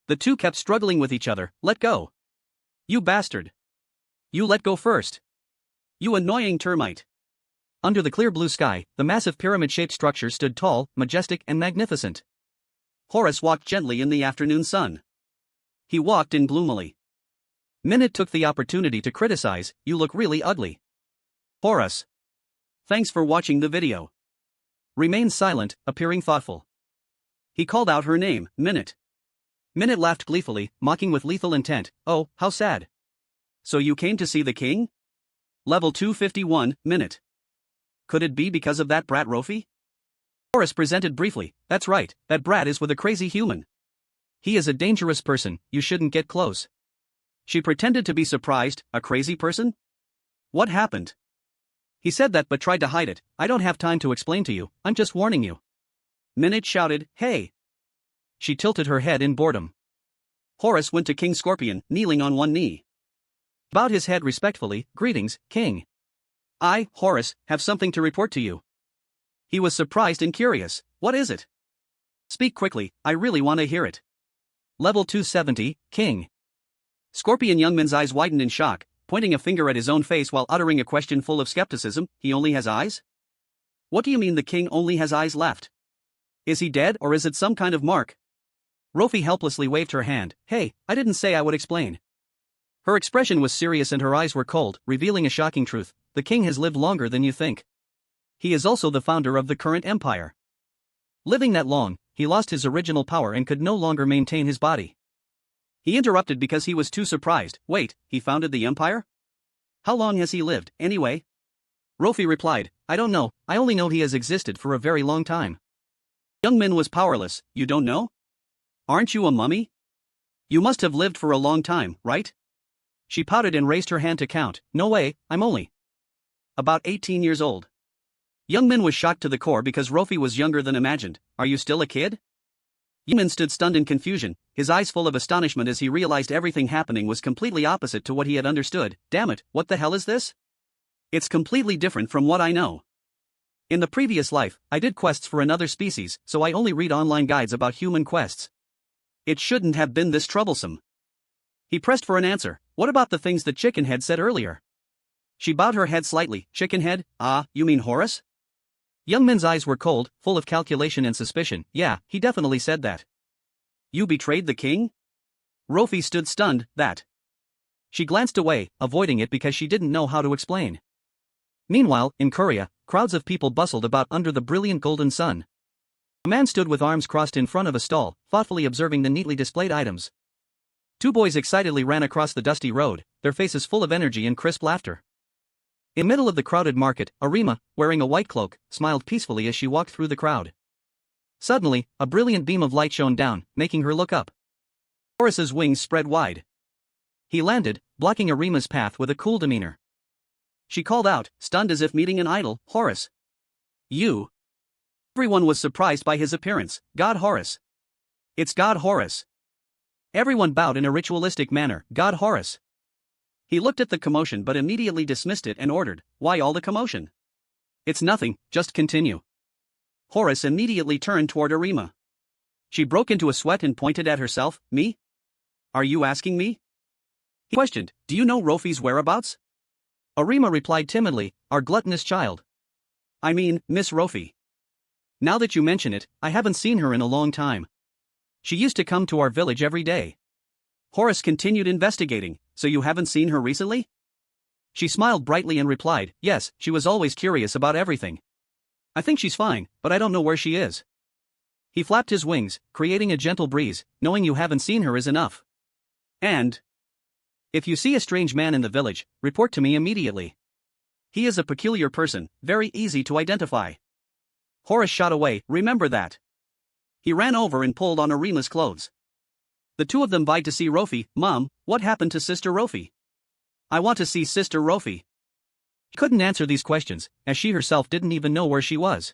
The two kept struggling with each other. Let go. You bastard. You let go first. You annoying termite. Under the clear blue sky, the massive pyramid-shaped structure stood tall, majestic and magnificent. Horus walked gently in the afternoon sun. He walked in gloomily. Minute took the opportunity to criticize. You look really ugly. Horus. Thanks for watching the video. Remain silent, appearing thoughtful. He called out her name, Minute. Minute laughed gleefully, mocking with lethal intent. Oh, how sad. So you came to see the king? Level 251, Minute. Could it be because of that brat Rofi? Horus presented briefly. That's right, that brat is with a crazy human. He is a dangerous person, you shouldn't get close. She pretended to be surprised. A crazy person? What happened? He said that but tried to hide it. I don't have time to explain to you, I'm just warning you. Minute shouted, hey. She tilted her head in boredom. Horus went to King Scorpion, kneeling on one knee. Bowed his head respectfully. Greetings, King. I, Horus, have something to report to you. He was surprised and curious. What is it? Speak quickly, I really want to hear it. Level 270, King. Scorpion Youngmin's eyes widened in shock, pointing a finger at his own face while uttering a question full of skepticism. He only has eyes? What do you mean the king only has eyes left? Is he dead or is it some kind of mark? Rofi helplessly waved her hand. Hey, I didn't say I would explain. Her expression was serious and her eyes were cold, revealing a shocking truth. The king has lived longer than you think. He is also the founder of the current empire. Living that long, he lost his original power and could no longer maintain his body. He interrupted because he was too surprised. Wait, he founded the empire? How long has he lived, anyway? Rofi replied, I don't know, I only know he has existed for a very long time. Youngmin was powerless. You don't know? Aren't you a mummy? You must have lived for a long time, right? She pouted and raised her hand to count. No way, I'm only about 18 years old. Youngmin was shocked to the core because Rofi was younger than imagined. Are you still a kid? Youngmin stood stunned in confusion, his eyes full of astonishment as he realized everything happening was completely opposite to what he had understood. Damn it, what the hell is this? It's completely different from what I know. In the previous life, I did quests for another species, so I only read online guides about human quests. It shouldn't have been this troublesome. He pressed for an answer. What about the things the chickenhead said earlier? She bowed her head slightly. Chickenhead? Ah, you mean Horus? Youngmin's eyes were cold, full of calculation and suspicion. Yeah, he definitely said that. You betrayed the king? Rofi stood stunned. That. She glanced away, avoiding it because she didn't know how to explain. Meanwhile, in Korea, crowds of people bustled about under the brilliant golden sun. A man stood with arms crossed in front of a stall, thoughtfully observing the neatly displayed items. Two boys excitedly ran across the dusty road, their faces full of energy and crisp laughter. In the middle of the crowded market, Arima, wearing a white cloak, smiled peacefully as she walked through the crowd. Suddenly, a brilliant beam of light shone down, making her look up. Horus's wings spread wide. He landed, blocking Arima's path with a cool demeanor. She called out, stunned as if meeting an idol, Horus. You. Everyone was surprised by his appearance. God Horus. It's God Horus. Everyone bowed in a ritualistic manner. God Horus. He looked at the commotion but immediately dismissed it and ordered, why all the commotion? It's nothing, just continue. Horus immediately turned toward Arima. She broke into a sweat and pointed at herself. Me? Are you asking me? He questioned, do you know Rofi's whereabouts? Arima replied timidly, our gluttonous child. I mean, Miss Rofi. Now that you mention it, I haven't seen her in a long time. She used to come to our village every day. Horus continued investigating, so you haven't seen her recently? She smiled brightly and replied, yes, she was always curious about everything. I think she's fine, but I don't know where she is. He flapped his wings, creating a gentle breeze, knowing you haven't seen her is enough. And if you see a strange man in the village, report to me immediately. He is a peculiar person, very easy to identify. Horus shot away, remember that. He ran over and pulled on Arima's clothes. The two of them vied to see Rofi. Mom, what happened to Sister Rofi? I want to see Sister Rofi. She couldn't answer these questions, as she herself didn't even know where she was.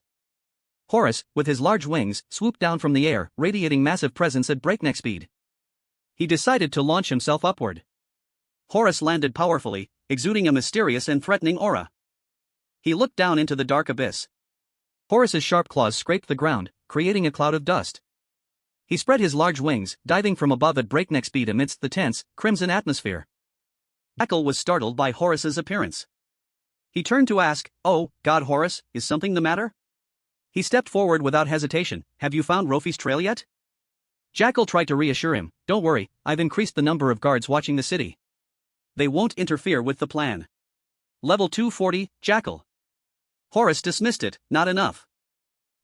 Horus, with his large wings, swooped down from the air, radiating massive presence at breakneck speed. He decided to launch himself upward. Horus landed powerfully, exuding a mysterious and threatening aura. He looked down into the dark abyss. Horus's sharp claws scraped the ground, creating a cloud of dust. He spread his large wings, diving from above at breakneck speed amidst the tense, crimson atmosphere. Jackal was startled by Horus's appearance. He turned to ask, oh, God Horus, is something the matter? He stepped forward without hesitation, have you found Rofi's trail yet? Jackal tried to reassure him, don't worry, I've increased the number of guards watching the city. They won't interfere with the plan. Level 240, Jackal. Horus dismissed it, not enough.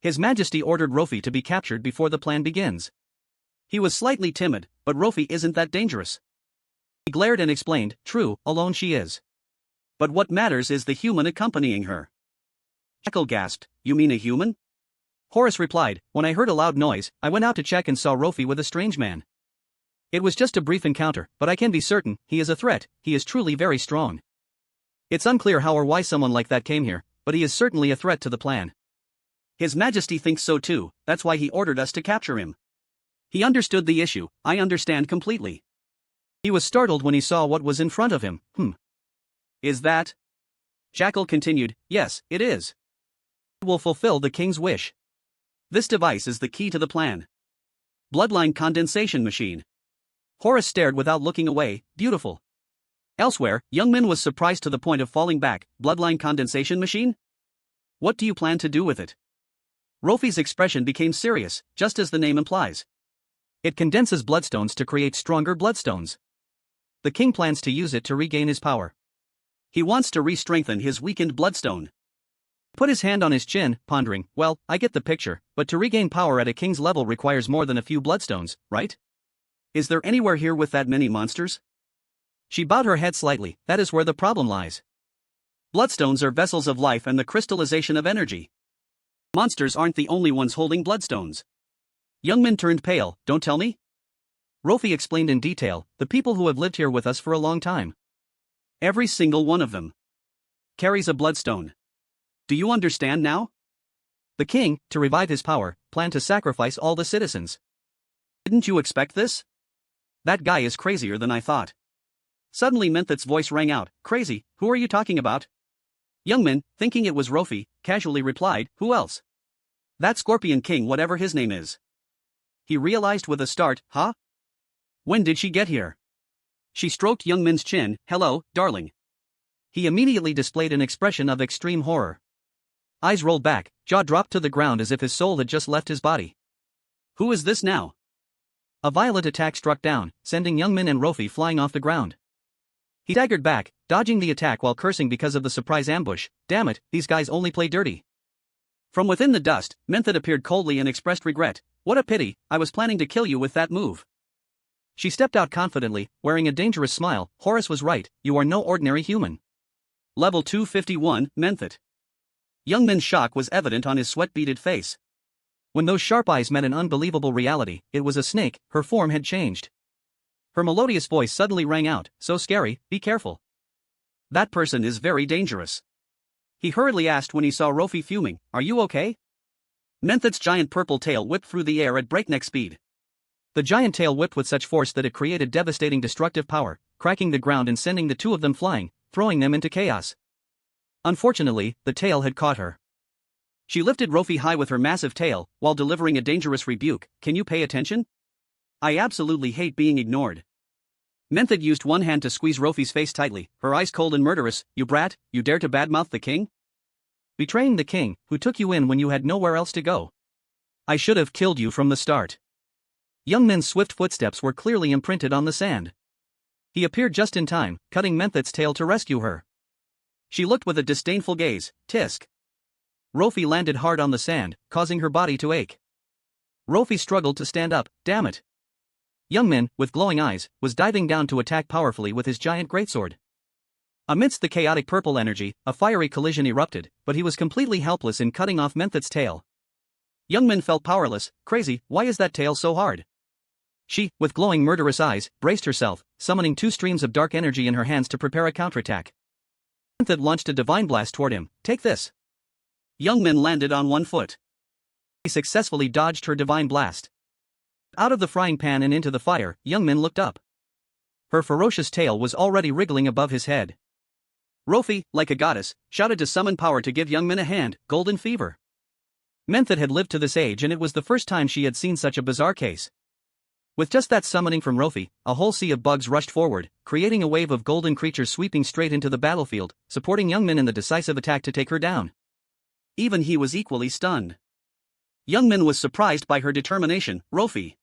His Majesty ordered Rofi to be captured before the plan begins. He was slightly timid, but Rofi isn't that dangerous. He glared and explained, true, alone she is. But what matters is the human accompanying her. Jackal gasped, you mean a human? Horus replied, when I heard a loud noise, I went out to check and saw Rofi with a strange man. It was just a brief encounter, but I can be certain, he is a threat, he is truly very strong. It's unclear how or why someone like that came here, but he is certainly a threat to the plan. His Majesty thinks so too, that's why he ordered us to capture him. He understood the issue, I understand completely. He was startled when he saw what was in front of him. Is that? Jackal continued, yes, it is. It will fulfill the king's wish. This device is the key to the plan. Bloodline condensation machine. Horus stared without looking away, beautiful. Elsewhere, Youngmin was surprised to the point of falling back, bloodline condensation machine? What do you plan to do with it? Rofi's expression became serious, just as the name implies. It condenses bloodstones to create stronger bloodstones. The king plans to use it to regain his power. He wants to re-strengthen his weakened bloodstone. Put his hand on his chin, pondering, well, I get the picture, but to regain power at a king's level requires more than a few bloodstones, right? Is there anywhere here with that many monsters? She bowed her head slightly, that is where the problem lies. Bloodstones are vessels of life and the crystallization of energy. Monsters aren't the only ones holding bloodstones. Youngmin turned pale, don't tell me? Rofi explained in detail, the people who have lived here with us for a long time. Every single one of them carries a bloodstone. Do you understand now? The king, to revive his power, planned to sacrifice all the citizens. Didn't you expect this? That guy is crazier than I thought. Suddenly Menthat's voice rang out, crazy, who are you talking about? Youngmin, thinking it was Rofi, casually replied, who else? That Scorpion King whatever his name is. He realized with a start, huh? When did she get here? She stroked Youngmin's chin, hello, darling. He immediately displayed an expression of extreme horror. Eyes rolled back, jaw dropped to the ground as if his soul had just left his body. Who is this now? A violent attack struck down, sending Young Min and Rofi flying off the ground. He staggered back, dodging the attack while cursing because of the surprise ambush. Damn it, these guys only play dirty. From within the dust, Method appeared coldly and expressed regret. What a pity, I was planning to kill you with that move. She stepped out confidently, wearing a dangerous smile. Horus was right, you are no ordinary human. Level 251, Method. Young Min's shock was evident on his sweat-beaded face. When those sharp eyes met an unbelievable reality, it was a snake, her form had changed. Her melodious voice suddenly rang out, so scary, be careful. That person is very dangerous. He hurriedly asked when he saw Rofi fuming, are you okay? Method's giant purple tail whipped through the air at breakneck speed. The giant tail whipped with such force that it created devastating destructive power, cracking the ground and sending the two of them flying, throwing them into chaos. Unfortunately, the tail had caught her. She lifted Rofi high with her massive tail, while delivering a dangerous rebuke, can you pay attention? I absolutely hate being ignored. Method used one hand to squeeze Rofi's face tightly, her eyes cold and murderous, you brat, you dare to badmouth the king? Betraying the king, who took you in when you had nowhere else to go. I should have killed you from the start. Young Min's swift footsteps were clearly imprinted on the sand. He appeared just in time, cutting Method's tail to rescue her. She looked with a disdainful gaze, tisk. Rofi landed hard on the sand, causing her body to ache. Rofi struggled to stand up, damn it. Young Min, with glowing eyes, was diving down to attack powerfully with his giant greatsword. Amidst the chaotic purple energy, a fiery collision erupted, but he was completely helpless in cutting off Method's tail. Young Min felt powerless. Crazy, why is that tail so hard? She, with glowing murderous eyes, braced herself, summoning two streams of dark energy in her hands to prepare a counterattack. Method launched a divine blast toward him, take this. Young Min landed on one foot. He successfully dodged her divine blast. Out of the frying pan and into the fire, Young Min looked up. Her ferocious tail was already wriggling above his head. Rofi, like a goddess, shouted to summon power to give Young Min a hand, golden fever. Method had lived to this age and it was the first time she had seen such a bizarre case. With just that summoning from Rofi, a whole sea of bugs rushed forward, creating a wave of golden creatures sweeping straight into the battlefield, supporting Young Min in the decisive attack to take her down. Even he was equally stunned. Young Min was surprised by her determination. Rofi.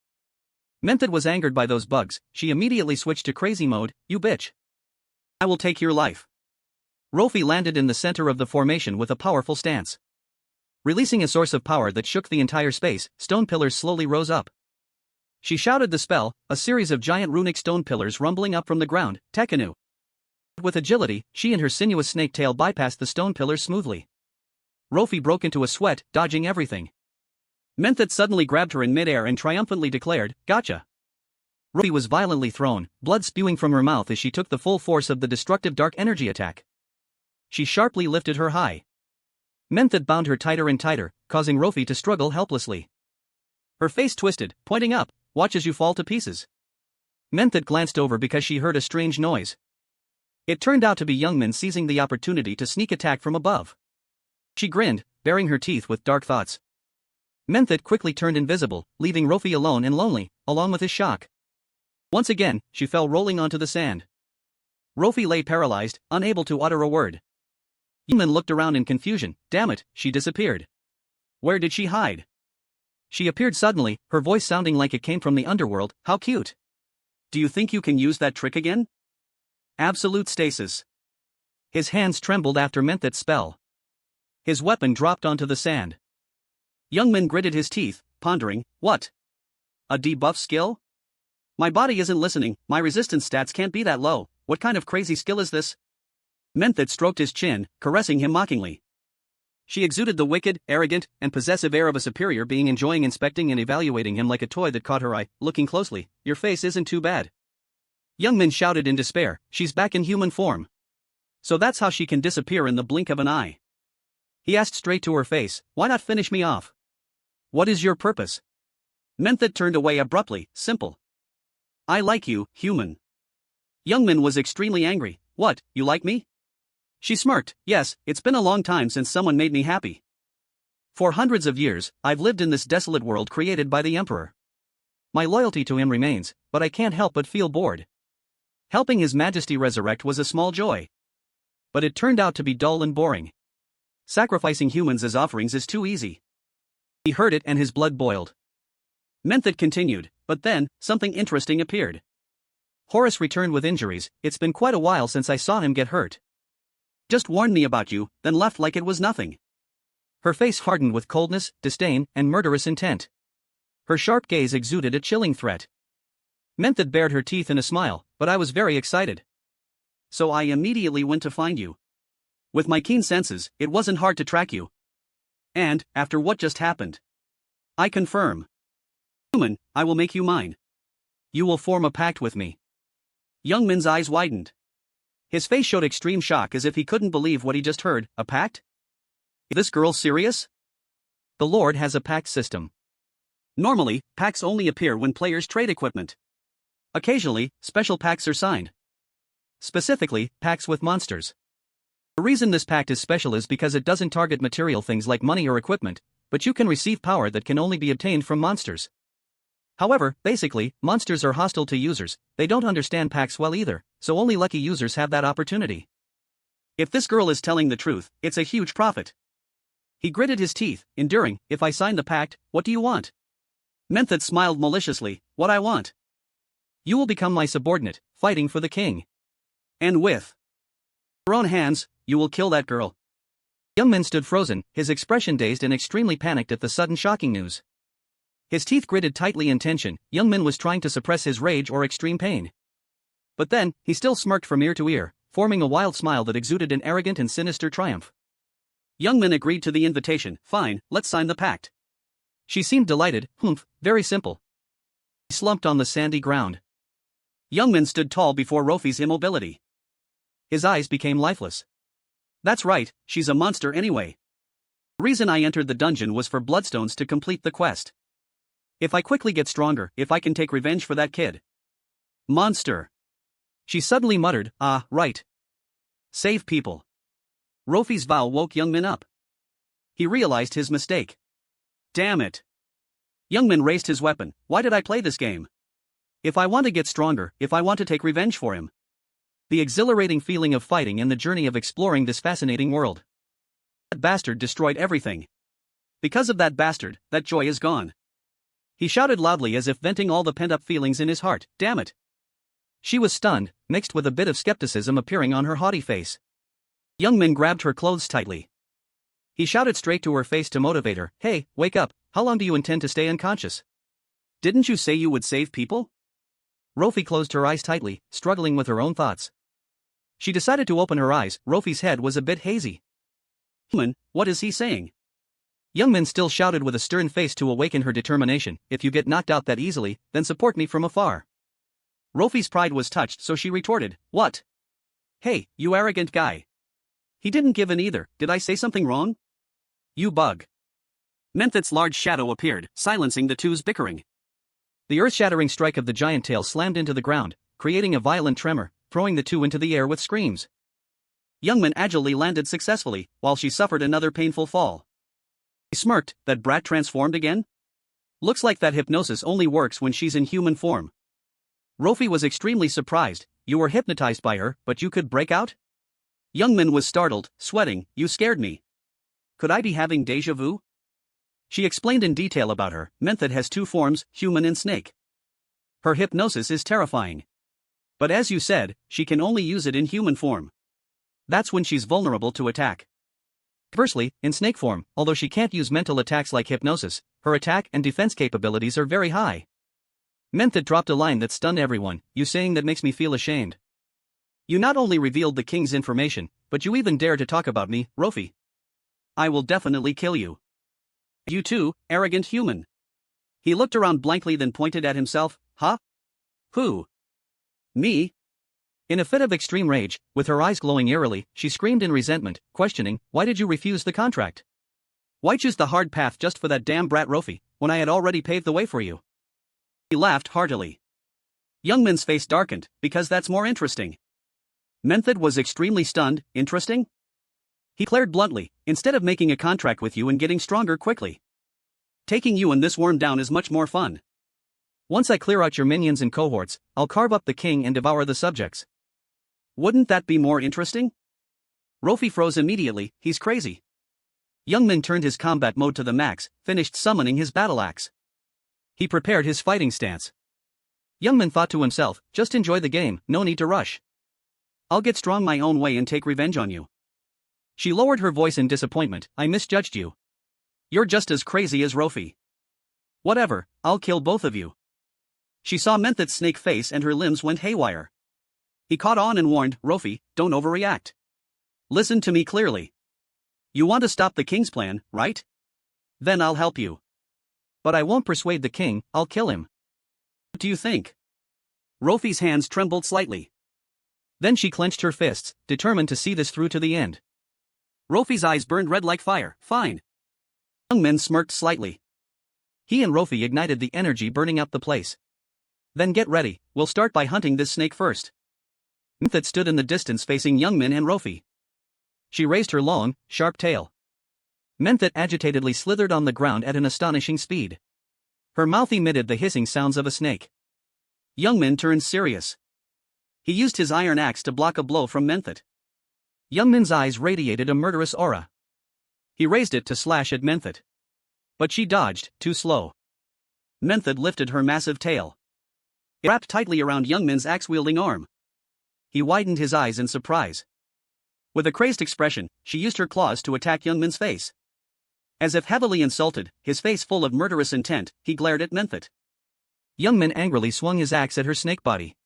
Method was angered by those bugs. She immediately switched to crazy mode, you bitch. I will take your life. Rofi landed in the center of the formation with a powerful stance. Releasing a source of power that shook the entire space, stone pillars slowly rose up. She shouted the spell, a series of giant runic stone pillars rumbling up from the ground, Tekenu. With agility, she and her sinuous snake tail bypassed the stone pillars smoothly. Rofi broke into a sweat, dodging everything. Method suddenly grabbed her in midair and triumphantly declared, gotcha. Rofi was violently thrown, blood spewing from her mouth as she took the full force of the destructive dark energy attack. She sharply lifted her high. Method bound her tighter and tighter, causing Rofi to struggle helplessly. Her face twisted, pointing up, watch as you fall to pieces. Method glanced over because she heard a strange noise. It turned out to be Young Min seizing the opportunity to sneak attack from above. She grinned, baring her teeth with dark thoughts. Method quickly turned invisible, leaving Rofi alone and lonely, along with his shock. Once again, she fell rolling onto the sand. Rofi lay paralyzed, unable to utter a word. Young Min looked around in confusion, damn it, she disappeared. Where did she hide? She appeared suddenly, her voice sounding like it came from the underworld, how cute. Do you think you can use that trick again? Absolute stasis. His hands trembled after Method's spell. His weapon dropped onto the sand. Young Min gritted his teeth, pondering, what? A debuff skill? My body isn't listening, my resistance stats can't be that low, what kind of crazy skill is this? Method stroked his chin, caressing him mockingly. She exuded the wicked, arrogant, and possessive air of a superior being enjoying inspecting and evaluating him like a toy that caught her eye. Looking closely, your face isn't too bad. Young Min shouted in despair, she's back in human form. So that's how she can disappear in the blink of an eye. He asked straight to her face, why not finish me off? What is your purpose? Method turned away abruptly, simple. I like you, human. Young Min was extremely angry, what, you like me? She smirked, yes, it's been a long time since someone made me happy. For hundreds of years, I've lived in this desolate world created by the Emperor. My loyalty to him remains, but I can't help but feel bored. Helping His Majesty resurrect was a small joy. But it turned out to be dull and boring. Sacrificing humans as offerings is too easy. He heard it and his blood boiled. Menthod continued, but then, something interesting appeared. Horace returned with injuries. It's been quite a while since I saw him get hurt. Just warned me about you, then left like it was nothing. Her face hardened with coldness, disdain, and murderous intent. Her sharp gaze exuded a chilling threat. Menthod bared her teeth in a smile, but I was very excited. So I immediately went to find you. With my keen senses, it wasn't hard to track you. And, after what just happened, I confirm. Human, I will make you mine. You will form a pact with me. Young Min's eyes widened. His face showed extreme shock as if he couldn't believe what he just heard. A pact? Is this girl serious? The Lord has a pact system. Normally, pacts only appear when players trade equipment. Occasionally, special pacts are signed. Specifically, pacts with monsters. The reason this pact is special is because it doesn't target material things like money or equipment, but you can receive power that can only be obtained from monsters. However, basically, monsters are hostile to users. They don't understand pacts well either, so only lucky users have that opportunity. If this girl is telling the truth, it's a huge profit. He gritted his teeth, enduring. If I sign the pact, what do you want? Menthod smiled maliciously. What I want? You will become my subordinate, fighting for the king. And with your own hands, you will kill that girl. Young Min stood frozen, his expression dazed and extremely panicked at the sudden shocking news. His teeth gritted tightly in tension. Young Min was trying to suppress his rage or extreme pain. But then, he still smirked from ear to ear, forming a wild smile that exuded an arrogant and sinister triumph. Young Min agreed to the invitation. Fine, let's sign the pact. She seemed delighted. Very simple. He slumped on the sandy ground. Young Min stood tall before Rofi's immobility. His eyes became lifeless. That's right, she's a monster anyway. The reason I entered the dungeon was for bloodstones to complete the quest. If I quickly get stronger, if I can take revenge for that kid. Monster. She suddenly muttered, right. Save people. Rofi's vow woke Young Min up. He realized his mistake. Damn it. Young Min raised his weapon. Why did I play this game? If I want to get stronger, if I want to take revenge for him. The exhilarating feeling of fighting and the journey of exploring this fascinating world. That bastard destroyed everything. Because of that bastard, that joy is gone. He shouted loudly as if venting all the pent-up feelings in his heart. Damn it. She was stunned, mixed with a bit of skepticism appearing on her haughty face. Young Min grabbed her clothes tightly. He shouted straight to her face to motivate her. Hey, wake up, how long do you intend to stay unconscious? Didn't you say you would save people? Rofi closed her eyes tightly, struggling with her own thoughts. She decided to open her eyes. Rofi's head was a bit hazy. Human, what is he saying? Young Min still shouted with a stern face to awaken her determination. If you get knocked out that easily, then support me from afar. Rofi's pride was touched, so she retorted, What? Hey, you arrogant guy. He didn't give in either. Did I say something wrong? You bug. Menthod's large shadow appeared, silencing the two's bickering. The earth-shattering strike of the giant tail slammed into the ground, creating a violent tremor, throwing the two into the air with screams. Young Min agilely landed successfully, while she suffered another painful fall. He smirked. That brat transformed again? Looks like that hypnosis only works when she's in human form. Rofi was extremely surprised. You were hypnotized by her, but you could break out? Young Min was startled, sweating. You scared me. Could I be having déjà vu? She explained in detail about her. Menthod has two forms, human and snake. Her hypnosis is terrifying. But as you said, she can only use it in human form. That's when she's vulnerable to attack. Conversely, in snake form, although she can't use mental attacks like hypnosis, her attack and defense capabilities are very high. Menthod dropped a line that stunned everyone. You saying that makes me feel ashamed. You not only revealed the king's information, but you even dare to talk about me, Rofi. I will definitely kill you. You too, arrogant human. He looked around blankly, then pointed at himself. Huh? Who? Me? In a fit of extreme rage, with her eyes glowing eerily, she screamed in resentment, questioning, Why did you refuse the contract? Why choose the hard path just for that damn brat Rofi, when I had already paved the way for you? He laughed heartily. Young Min's face darkened. Because that's more interesting. Menthod was extremely stunned. Interesting? He declared bluntly. Instead of making a contract with you and getting stronger quickly, taking you and this worm down is much more fun. Once I clear out your minions and cohorts, I'll carve up the king and devour the subjects. Wouldn't that be more interesting? Rofi froze immediately. He's crazy. Young Min turned his combat mode to the max, finished summoning his battle axe. He prepared his fighting stance. Youngman thought to himself, just enjoy the game, no need to rush. I'll get strong my own way and take revenge on you. She lowered her voice in disappointment, I misjudged you. You're just as crazy as Rofi. Whatever, I'll kill both of you. She saw Menthet's snake face and her limbs went haywire. He caught on and warned, Rofi, don't overreact. Listen to me clearly. You want to stop the king's plan, right? Then I'll help you. But I won't persuade the king, I'll kill him. What do you think? Rofi's hands trembled slightly. Then she clenched her fists, determined to see this through to the end. Rofi's eyes burned red like fire, fine. Youngman smirked slightly. He and Rofi ignited the energy burning up the place. Then get ready, we'll start by hunting this snake first. Menthet stood in the distance facing Youngman and Rofi. She raised her long, sharp tail. Menthet agitatedly slithered on the ground at an astonishing speed. Her mouth emitted the hissing sounds of a snake. Youngman turned serious. He used his iron axe to block a blow from Menthet. Youngman's eyes radiated a murderous aura. He raised it to slash at Menthet. But she dodged, too slow. Menthet lifted her massive tail. It wrapped tightly around Youngman's axe-wielding arm. He widened his eyes in surprise. With a crazed expression, she used her claws to attack Youngman's face. As if heavily insulted, his face full of murderous intent, he glared at Menthet. Youngman angrily swung his axe at her snake body.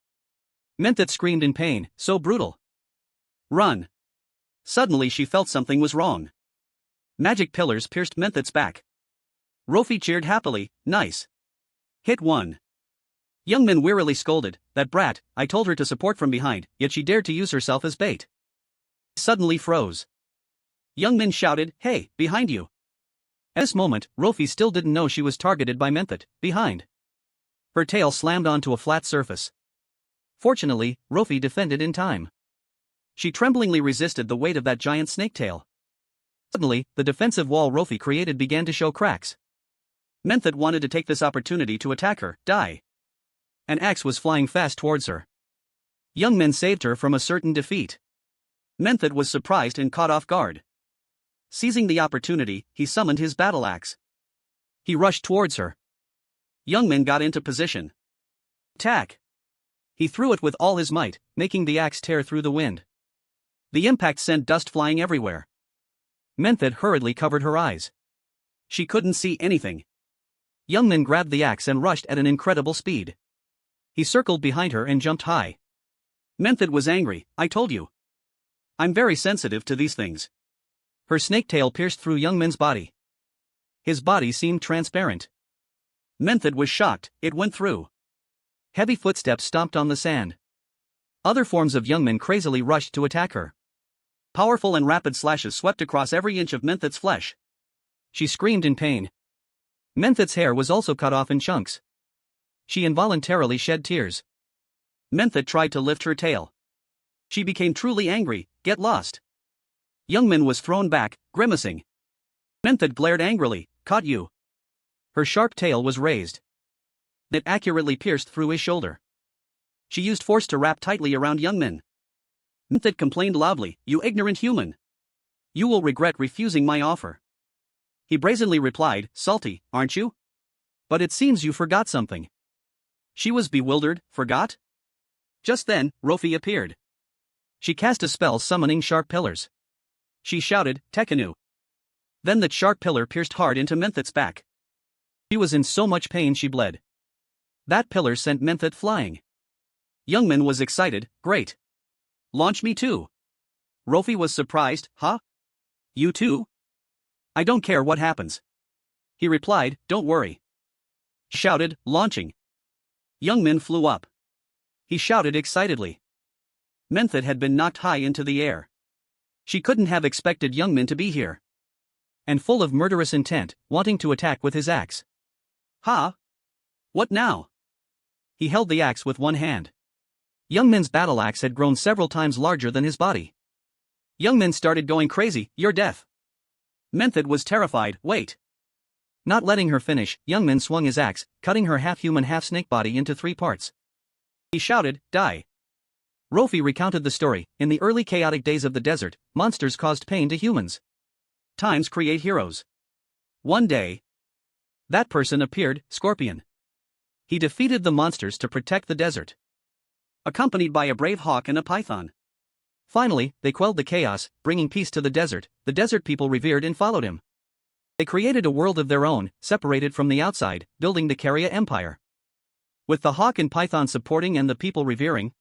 Menthet screamed in pain, so brutal. Run. Suddenly she felt something was wrong. Magic pillars pierced Menthet's back. Rofi cheered happily, nice. Hit one. Youngman wearily scolded, that brat, I told her to support from behind, yet she dared to use herself as bait. He suddenly froze. Youngman shouted, hey, behind you. At this moment, Rofi still didn't know she was targeted by Menthet, behind. Her tail slammed onto a flat surface. Fortunately, Rofi defended in time. She tremblingly resisted the weight of that giant snake tail. Suddenly, the defensive wall Rofi created began to show cracks. Menthet wanted to take this opportunity to attack her, die. An axe was flying fast towards her. Youngman saved her from a certain defeat. Menthet was surprised and caught off guard. Seizing the opportunity, he summoned his battle axe. He rushed towards her. Youngman got into position. Attack! He threw it with all his might, making the axe tear through the wind. The impact sent dust flying everywhere. Menthet hurriedly covered her eyes. She couldn't see anything. Youngman grabbed the axe and rushed at an incredible speed. He circled behind her and jumped high. Menthet was angry, I told you. I'm very sensitive to these things. Her snake tail pierced through Youngman's body. His body seemed transparent. Menthet was shocked, it went through. Heavy footsteps stomped on the sand. Other forms of Youngman crazily rushed to attack her. Powerful and rapid slashes swept across every inch of Menthet's flesh. She screamed in pain. Menthet's hair was also cut off in chunks. She involuntarily shed tears. Menthet tried to lift her tail. She became truly angry, get lost. Youngman was thrown back, grimacing. Menthet glared angrily, caught you. Her sharp tail was raised. It accurately pierced through his shoulder. She used force to wrap tightly around Youngman. Menthet complained loudly, you ignorant human. You will regret refusing my offer. He brazenly replied, salty, aren't you? But it seems you forgot something. She was bewildered, forgot? Just then, Rofi appeared. She cast a spell summoning sharp pillars. She shouted, Tekenu. Then that sharp pillar pierced hard into Menthet's back. She was in so much pain she bled. That pillar sent Menthet flying. Youngman was excited, great. Launch me too. Rofi was surprised, huh? You too? I don't care what happens. He replied, don't worry. She shouted, launching. Youngman flew up. He shouted excitedly. Menthet had been knocked high into the air. She couldn't have expected Youngman to be here. And full of murderous intent, wanting to attack with his axe. Ha! What now? He held the axe with one hand. Youngman's battle axe had grown several times larger than his body. Youngman started going crazy, you're deaf. Menthet was terrified, wait. Not letting her finish, Youngman swung his axe, cutting her half-human half-snake body into 3 parts. He shouted, die. Rofi recounted the story, in the early chaotic days of the desert, monsters caused pain to humans. Times create heroes. One day, that person appeared, Scorpion. He defeated the monsters to protect the desert, accompanied by a brave hawk and a python. Finally, they quelled the chaos, bringing peace to the desert people revered and followed him. They created a world of their own, separated from the outside, building the Caria Empire. With the hawk and python supporting and the people revering,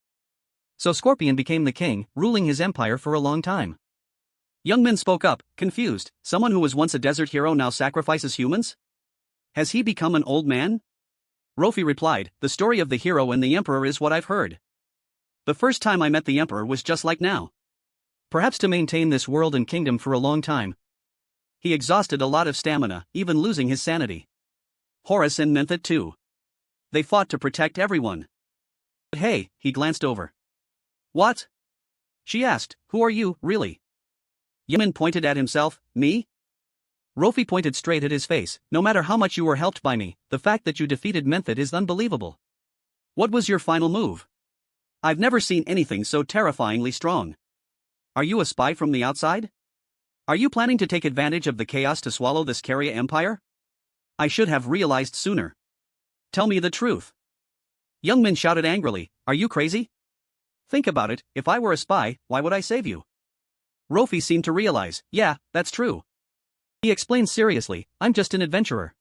so Scorpion became the king, ruling his empire for a long time. Young Min spoke up, confused. Someone who was once a desert hero now sacrifices humans? Has he become an old man? Rofi replied, the story of the hero and the emperor is what I've heard. The first time I met the emperor was just like now. Perhaps to maintain this world and kingdom for a long time, he exhausted a lot of stamina, even losing his sanity. Horus and Minthet too. They fought to protect everyone. But hey, he glanced over. What? She asked, who are you, really? Yamin pointed at himself, me? Rofi pointed straight at his face, no matter how much you were helped by me, the fact that you defeated Minthet is unbelievable. What was your final move? I've never seen anything so terrifyingly strong. Are you a spy from the outside? Are you planning to take advantage of the chaos to swallow this Caria Empire? I should have realized sooner. Tell me the truth. Young Min shouted angrily, are you crazy? Think about it, if I were a spy, why would I save you? Rofi seemed to realize, yeah, that's true. He explained seriously, I'm just an adventurer.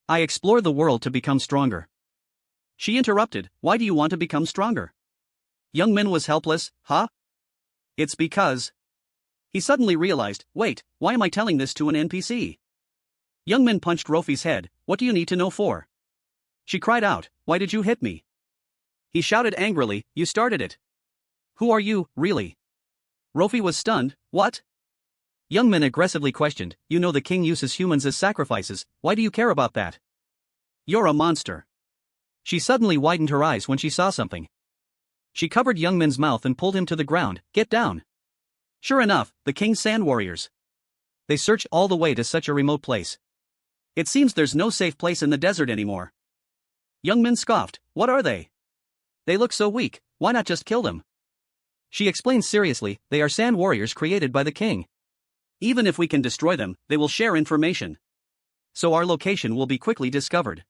I explore the world to become stronger. She interrupted, why do you want to become stronger? Young Min was helpless, huh? It's because... He suddenly realized, wait, why am I telling this to an NPC? Young Min punched Rofi's head, what do you need to know for? She cried out, why did you hit me? He shouted angrily, you started it. Who are you, really? Rofi was stunned, what? Young Min aggressively questioned, you know the king uses humans as sacrifices, why do you care about that? You're a monster. She suddenly widened her eyes when she saw something. She covered Young Min's mouth and pulled him to the ground, get down. Sure enough, the king's sand warriors. They searched all the way to such a remote place. It seems there's no safe place in the desert anymore. Young Min scoffed, what are they? They look so weak, why not just kill them? She explained seriously, they are sand warriors created by the king. Even if we can destroy them, they will share information. So our location will be quickly discovered.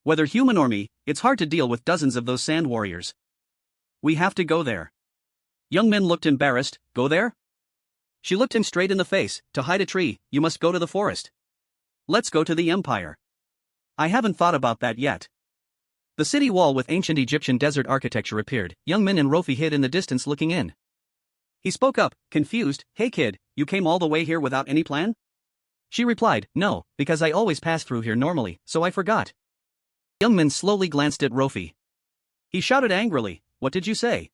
Whether human or me, it's hard to deal with dozens of those sand warriors. We have to go there. Young Min looked embarrassed, go there? She looked him straight in the face, to hide a tree, you must go to the forest. Let's go to the empire. I haven't thought about that yet. The city wall with ancient Egyptian desert architecture appeared, Young Min and Rofi hid in the distance looking in. He spoke up, confused, hey kid, you came all the way here without any plan? She replied, no, because I always pass through here normally, so I forgot. Young Min slowly glanced at Rofi. He shouted angrily, what did you say?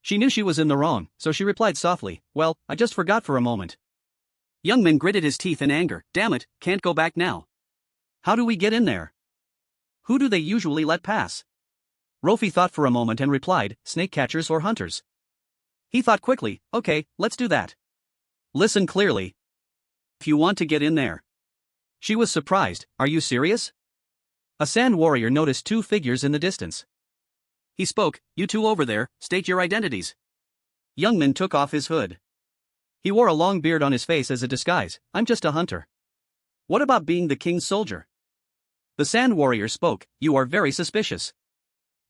She knew she was in the wrong, so she replied softly, well, I just forgot for a moment. Young Min gritted his teeth in anger, damn it, can't go back now. How do we get in there? Who do they usually let pass? Rofi thought for a moment and replied, snake catchers or hunters. He thought quickly, okay, let's do that. Listen clearly. If you want to get in there. She was surprised, are you serious? A sand warrior noticed two figures in the distance. He spoke, you two over there, state your identities. Young Min took off his hood. He wore a long beard on his face as a disguise, I'm just a hunter. What about being the king's soldier? The sand warrior spoke, you are very suspicious.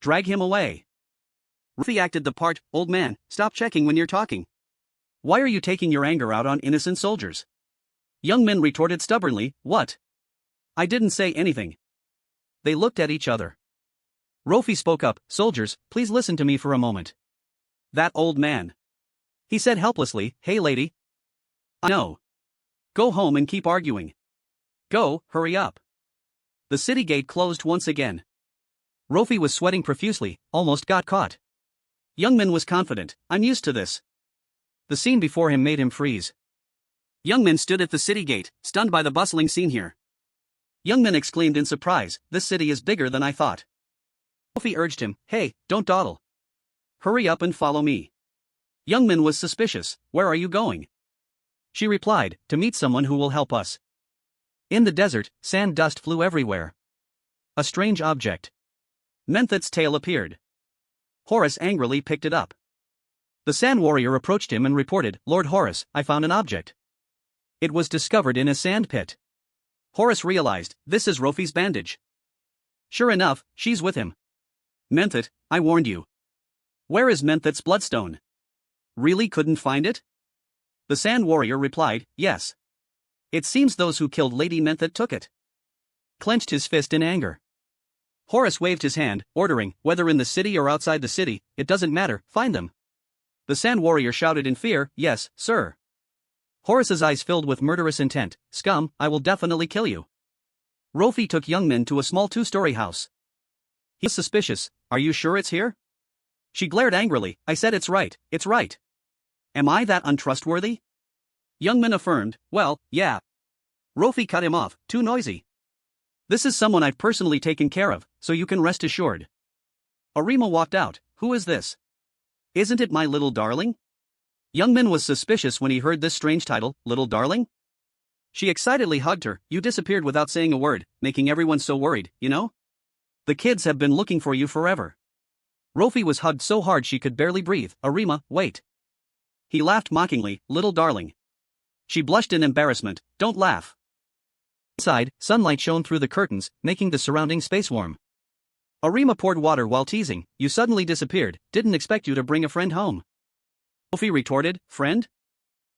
Drag him away. Rofi acted the part, old man, stop checking when you're talking. Why are you taking your anger out on innocent soldiers? Young Min retorted stubbornly, what? I didn't say anything. They looked at each other. Rofi spoke up, soldiers, please listen to me for a moment. That old man. He said helplessly, hey lady. I know. Go home and keep arguing. Go, hurry up. The city gate closed once again. Rofi was sweating profusely, almost got caught. Young Min was confident, I'm used to this. The scene before him made him freeze. Young Min stood at the city gate, stunned by the bustling scene here. Young Min exclaimed in surprise, this city is bigger than I thought. Rofi urged him, hey, don't dawdle. Hurry up and follow me. Young Min was suspicious, where are you going? She replied, to meet someone who will help us. In the desert, sand dust flew everywhere. A strange object. Menthet's tail appeared. Horus angrily picked it up. The sand warrior approached him and reported, Lord Horus, I found an object. It was discovered in a sand pit. Horus realized, this is Rofi's bandage. Sure enough, she's with him. Menthet, I warned you. Where is Menthet's bloodstone? Really couldn't find it? The Sand Warrior replied, yes. It seems those who killed Lady Menthet took it. Clenched his fist in anger. Horus waved his hand, ordering, whether in the city or outside the city, it doesn't matter, find them. The Sand Warrior shouted in fear, yes, sir. Horus's eyes filled with murderous intent, scum, I will definitely kill you. Rofi took Youngmin to a small 2-story house. He was suspicious, are you sure it's here? She glared angrily, I said it's right, it's right. Am I that untrustworthy? Youngmin affirmed, well, yeah. Rofi cut him off, too noisy. This is someone I've personally taken care of, so you can rest assured. Arima walked out, who is this? Isn't it my little darling? Youngmin was suspicious when he heard this strange title, little darling. She excitedly hugged her, you disappeared without saying a word, making everyone so worried, you know? The kids have been looking for you forever. Rofi was hugged so hard she could barely breathe, Arima, wait. He laughed mockingly, little darling. She blushed in embarrassment, don't laugh. Inside, sunlight shone through the curtains, making the surrounding space warm. Arima poured water while teasing, you suddenly disappeared, didn't expect you to bring a friend home. Rofi retorted, friend?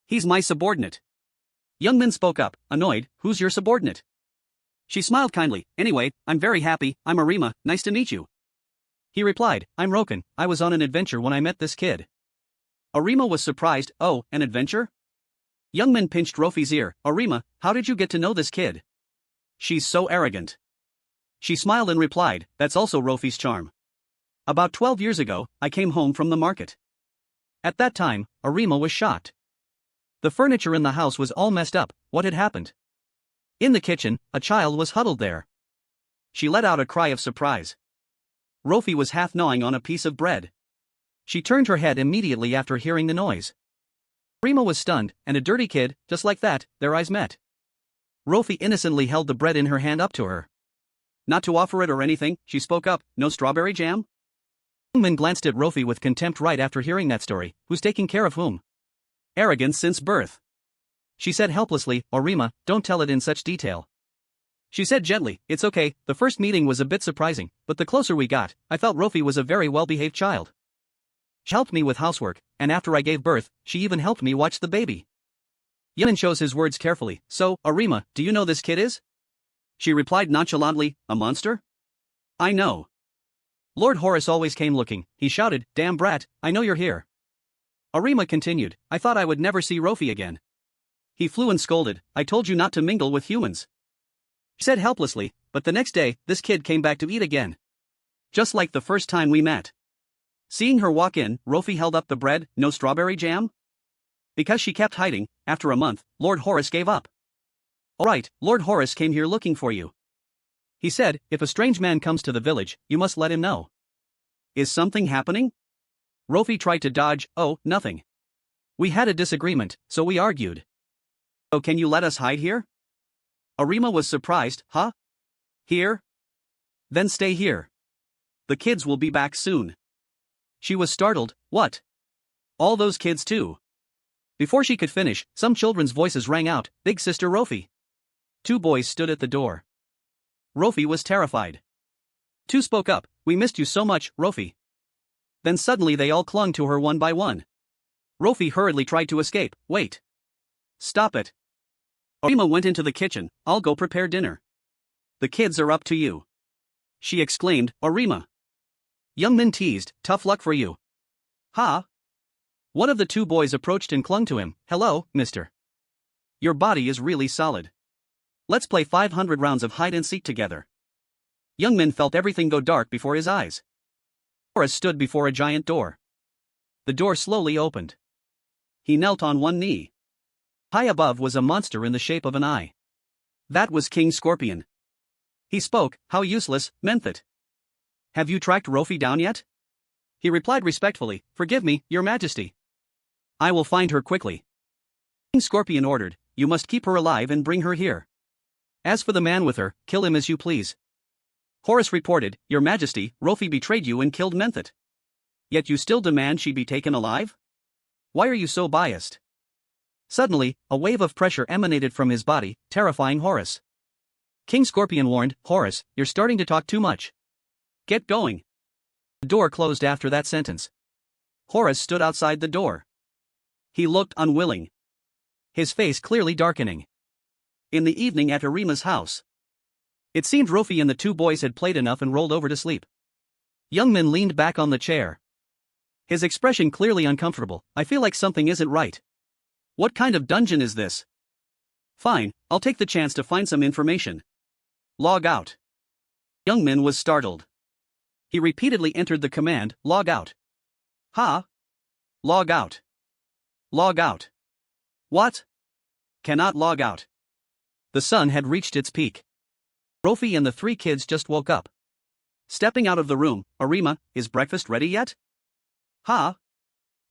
He's my subordinate. Youngmin spoke up, annoyed, who's your subordinate? She smiled kindly, anyway, I'm very happy, I'm Arima, nice to meet you. He replied, I'm Roken, I was on an adventure when I met this kid. Arima was surprised, oh, an adventure? Youngmin pinched Rofi's ear, Arima, how did you get to know this kid? She's so arrogant. She smiled and replied, that's also Rofi's charm. About 12 years ago, I came home from the market. At that time, Arima was shocked. The furniture in the house was all messed up, what had happened? In the kitchen, a child was huddled there. She let out a cry of surprise. Rofi was half gnawing on a piece of bread. She turned her head immediately after hearing the noise. Arima was stunned, and a dirty kid, just like that, their eyes met. Rofi innocently held the bread in her hand up to her. Not to offer it or anything, she spoke up, no strawberry jam? Youngmin glanced at Rofi with contempt right after hearing that story, who's taking care of whom? Arrogance since birth. She said helplessly, Arima, don't tell it in such detail. She said gently, it's okay, the first meeting was a bit surprising, but the closer we got, I felt Rofi was a very well-behaved child. She helped me with housework, and after I gave birth, she even helped me watch the baby. Youngmin chose his words carefully, so, Arima, do you know this kid is? She replied nonchalantly, a monster? I know. Lord Horus always came looking, he shouted, damn brat, I know you're here. Arima continued, I thought I would never see Rofi again. He flew and scolded, I told you not to mingle with humans. She said helplessly, but the next day, this kid came back to eat again. Just like the first time we met. Seeing her walk in, Rofi held up the bread, no strawberry jam? Because she kept hiding, after a month, Lord Horus gave up. Alright, Lord Horus came here looking for you. He said, if a strange man comes to the village, you must let him know. Is something happening? Rofi tried to dodge, oh, nothing. We had a disagreement, so we argued. So can you let us hide here? Arima was surprised, huh? Here? Then stay here. The kids will be back soon. She was startled, what? All those kids too? Before she could finish, some children's voices rang out, Big Sister Rofi. 2 boys stood at the door. Rofi was terrified. 2 spoke up, we missed you so much, Rofi. Then suddenly they all clung to her one by one. Rofi hurriedly tried to escape, wait. Stop it. Arima went into the kitchen, I'll go prepare dinner. The kids are up to you. She exclaimed, Arima. Youngmin teased, tough luck for you. Ha? One of the 2 boys approached and clung to him, hello, mister. Your body is really solid. Let's play 500 rounds of hide and seek together. Youngmin felt everything go dark before his eyes. Horus stood before a giant door. The door slowly opened. He knelt on one knee. High above was a monster in the shape of an eye. That was King Scorpion. He spoke, how useless, Menthet. Have you tracked Rofi down yet? He replied respectfully, forgive me, your majesty. I will find her quickly. King Scorpion ordered, you must keep her alive and bring her here. As for the man with her, kill him as you please. Horus reported, your majesty, Rofi betrayed you and killed Menthet. Yet you still demand she be taken alive? Why are you so biased? Suddenly, a wave of pressure emanated from his body, terrifying Horus. King Scorpion warned, Horus, you're starting to talk too much. Get going. The door closed after that sentence. Horus stood outside the door. He looked unwilling. His face clearly darkening. In the evening at Arima's house. It seemed Rofi and the two boys had played enough and rolled over to sleep. Youngmin leaned back on the chair. His expression clearly uncomfortable. I feel like something isn't right. What kind of dungeon is this? Fine, I'll take the chance to find some information. Log out. Youngmin was startled. He repeatedly entered the command, log out. Ha? Log out. Log out. What? Cannot log out. The sun had reached its peak. Rofi and the three kids just woke up. Stepping out of the room, Arima, is breakfast ready yet? Ha?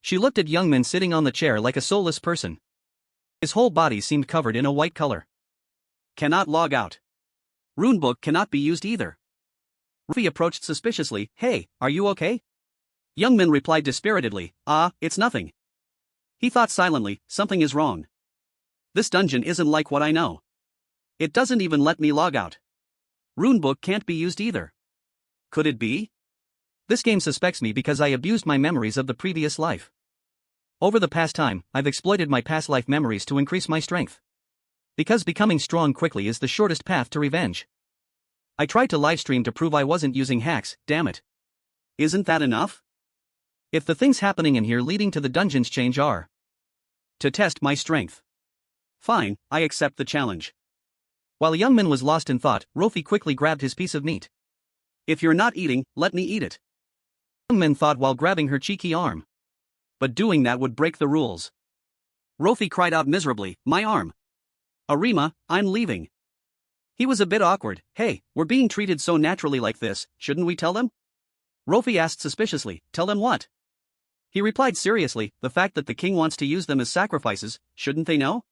She looked at Youngmin sitting on the chair like a soulless person. His whole body seemed covered in a white color. Cannot log out. Runebook cannot be used either. Rofi approached suspiciously, hey, are you okay? Youngmin replied dispiritedly, it's nothing. He thought silently, something is wrong. This dungeon isn't like what I know. It doesn't even let me log out. Runebook can't be used either. Could it be? This game suspects me because I abused my memories of the previous life. Over the past time, I've exploited my past life memories to increase my strength. Because becoming strong quickly is the shortest path to revenge. I tried to livestream to prove I wasn't using hacks, damn it. Isn't that enough? If the things happening in here leading to the dungeon's change are to test my strength. Fine, I accept the challenge. While Youngmin was lost in thought, Rofi quickly grabbed his piece of meat. If you're not eating, let me eat it. Youngmin thought while grabbing her cheeky arm. But doing that would break the rules. Rofi cried out miserably, my arm. Arima, I'm leaving. He was a bit awkward, hey, we're being treated so naturally like this, shouldn't we tell them? Rofi asked suspiciously, tell them what? He replied seriously, the fact that the king wants to use them as sacrifices, shouldn't they know?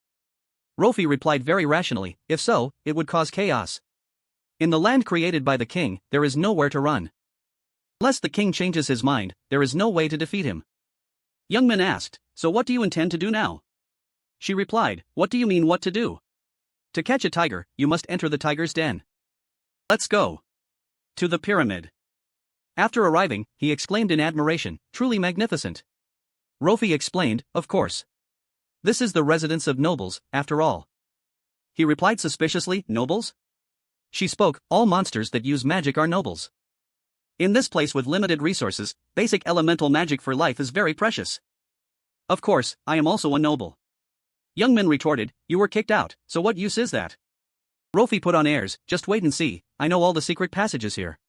Rofi replied very rationally, if so, it would cause chaos. In the land created by the king, there is nowhere to run. Unless the king changes his mind, there is no way to defeat him. Youngmin asked, so what do you intend to do now? She replied, what do you mean what to do? To catch a tiger, you must enter the tiger's den. Let's go. To the pyramid. After arriving, he exclaimed in admiration, truly magnificent. Rofi explained, of course. This is the residence of nobles, after all. He replied suspiciously, nobles? She spoke, all monsters that use magic are nobles. In this place with limited resources, basic elemental magic for life is very precious. Of course, I am also a noble. Youngmin retorted, you were kicked out, so what use is that? Rofi put on airs, just wait and see, I know all the secret passages here.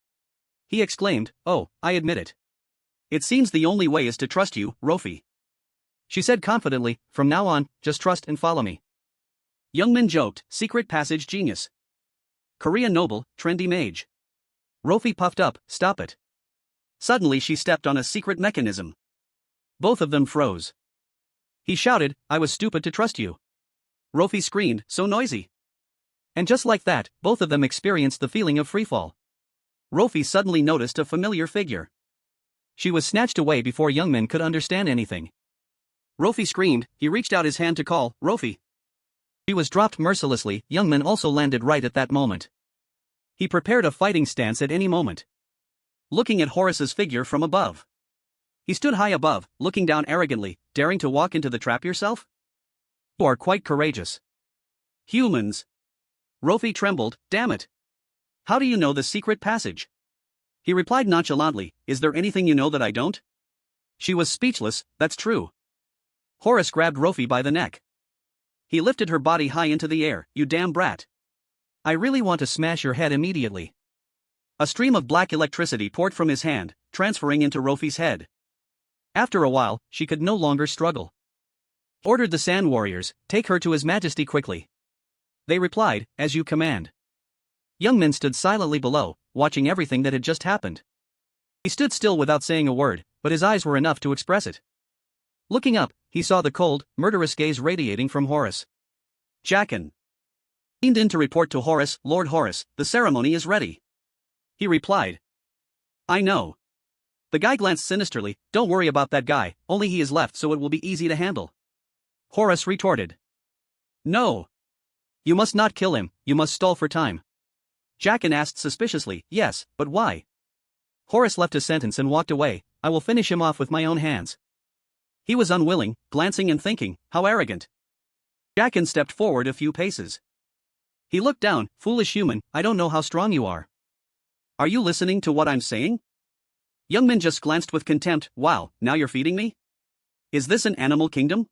He exclaimed, oh, I admit it. It seems the only way is to trust you, Rofi. She said confidently, from now on, just trust and follow me. Youngmin joked, secret passage genius. Korean noble, trendy mage. Rofi puffed up, stop it. Suddenly she stepped on a secret mechanism. Both of them froze. He shouted, I was stupid to trust you. Rofi screamed, so noisy. And just like that, both of them experienced the feeling of freefall. Rofi suddenly noticed a familiar figure. She was snatched away before Youngmin could understand anything. Rofi screamed, he reached out his hand to call, Rofi. She was dropped mercilessly, Youngmin also landed right at that moment. He prepared a fighting stance at any moment. Looking at Horus's figure from above. He stood high above, looking down arrogantly, daring to walk into the trap yourself? You are quite courageous. Humans. Rofi trembled, damn it. How do you know the secret passage? He replied nonchalantly, is there anything you know that I don't? She was speechless, that's true. Horus grabbed Rofi by the neck. He lifted her body high into the air, you damn brat. I really want to smash your head immediately. A stream of black electricity poured from his hand, transferring into Rofi's head. After a while, she could no longer struggle. Ordered the Sand Warriors, take her to His Majesty quickly. They replied, as you command. Youngmin stood silently below, watching everything that had just happened. He stood still without saying a word, but his eyes were enough to express it. Looking up, he saw the cold, murderous gaze radiating from Horus. Jaqen leaned in to report to Horus, Lord Horus, the ceremony is ready. He replied. I know. The guy glanced sinisterly, don't worry about that guy, only he is left so it will be easy to handle. Horus retorted. No. You must not kill him, you must stall for time. Jaqen asked suspiciously. Yes, but why? Horus left a sentence and walked away. I will finish him off with my own hands. He was unwilling, glancing and thinking, how arrogant. Jaqen stepped forward a few paces. He looked down. Foolish human, I don't know how strong you are. Are you listening to what I'm saying? Youngmin just glanced with contempt. Wow, now you're feeding me? Is this an animal kingdom?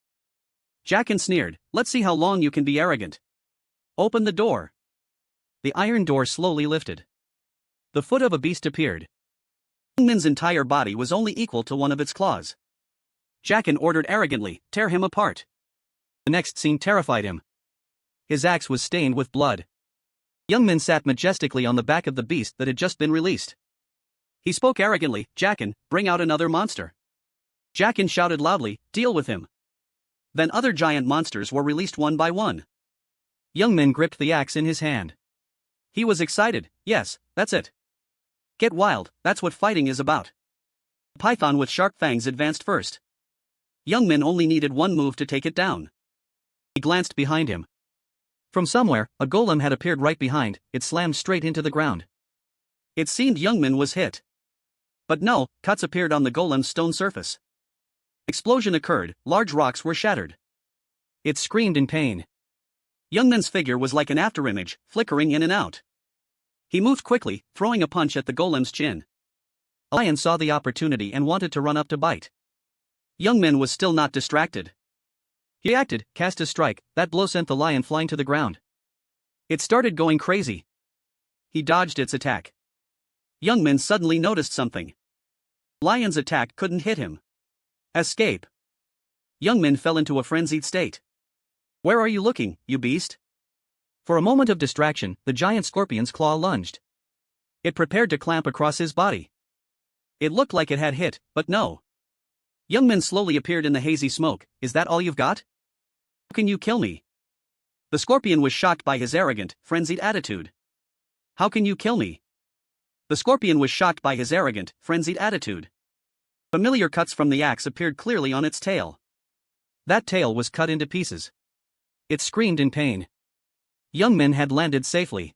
Jaqen sneered. Let's see how long you can be arrogant. Open the door. The iron door slowly lifted. The foot of a beast appeared. Youngmin's entire body was only equal to one of its claws. Jaqen ordered arrogantly, tear him apart. The next scene terrified him. His axe was stained with blood. Youngmin sat majestically on the back of the beast that had just been released. He spoke arrogantly, Jaqen, bring out another monster. Jaqen shouted loudly, deal with him. Then other giant monsters were released one by one. Youngmin gripped the axe in his hand. He was excited. Yes, that's it. Get wild, that's what fighting is about. The python with sharp fangs advanced first. Youngmin only needed one move to take it down. He glanced behind him. From somewhere, a golem had appeared right behind. It slammed straight into the ground. It seemed Youngmin was hit. But no, cuts appeared on the golem's stone surface. Explosion occurred, large rocks were shattered. It screamed in pain. Youngmin's figure was like an afterimage, flickering in and out. He moved quickly, throwing a punch at the golem's chin. A lion saw the opportunity and wanted to run up to bite. Youngmin was still not distracted. He acted, cast a strike. That blow sent the lion flying to the ground. It started going crazy. He dodged its attack. Youngmin suddenly noticed something. Lion's attack couldn't hit him. Escape. Youngmin fell into a frenzied state. Where are you looking, you beast? For a moment of distraction, the giant scorpion's claw lunged. It prepared to clamp across his body. It looked like it had hit, but no. Youngmin slowly appeared in the hazy smoke. Is that all you've got? How can you kill me? The scorpion was shocked by his arrogant, frenzied attitude. How can you kill me? The scorpion was shocked by his arrogant, frenzied attitude. Familiar cuts from the axe appeared clearly on its tail. That tail was cut into pieces. It screamed in pain. Youngmin had landed safely.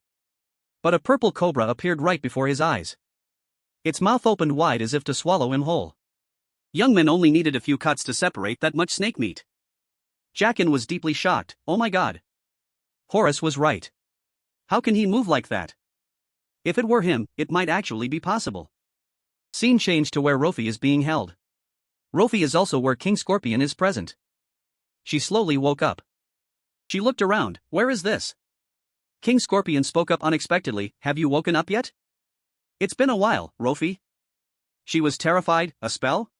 But a purple cobra appeared right before his eyes. Its mouth opened wide as if to swallow him whole. Youngmin only needed a few cuts to separate that much snake meat. Jaqen was deeply shocked. Oh my god. Horus was right. How can he move like that? If it were him, it might actually be possible. Scene changed to where Rofi is being held. Rofi is also where King Scorpion is present. She slowly woke up. She looked around. Where is this? King Scorpion spoke up unexpectedly. Have you woken up yet? It's been a while, Rofi. She was terrified. A spell?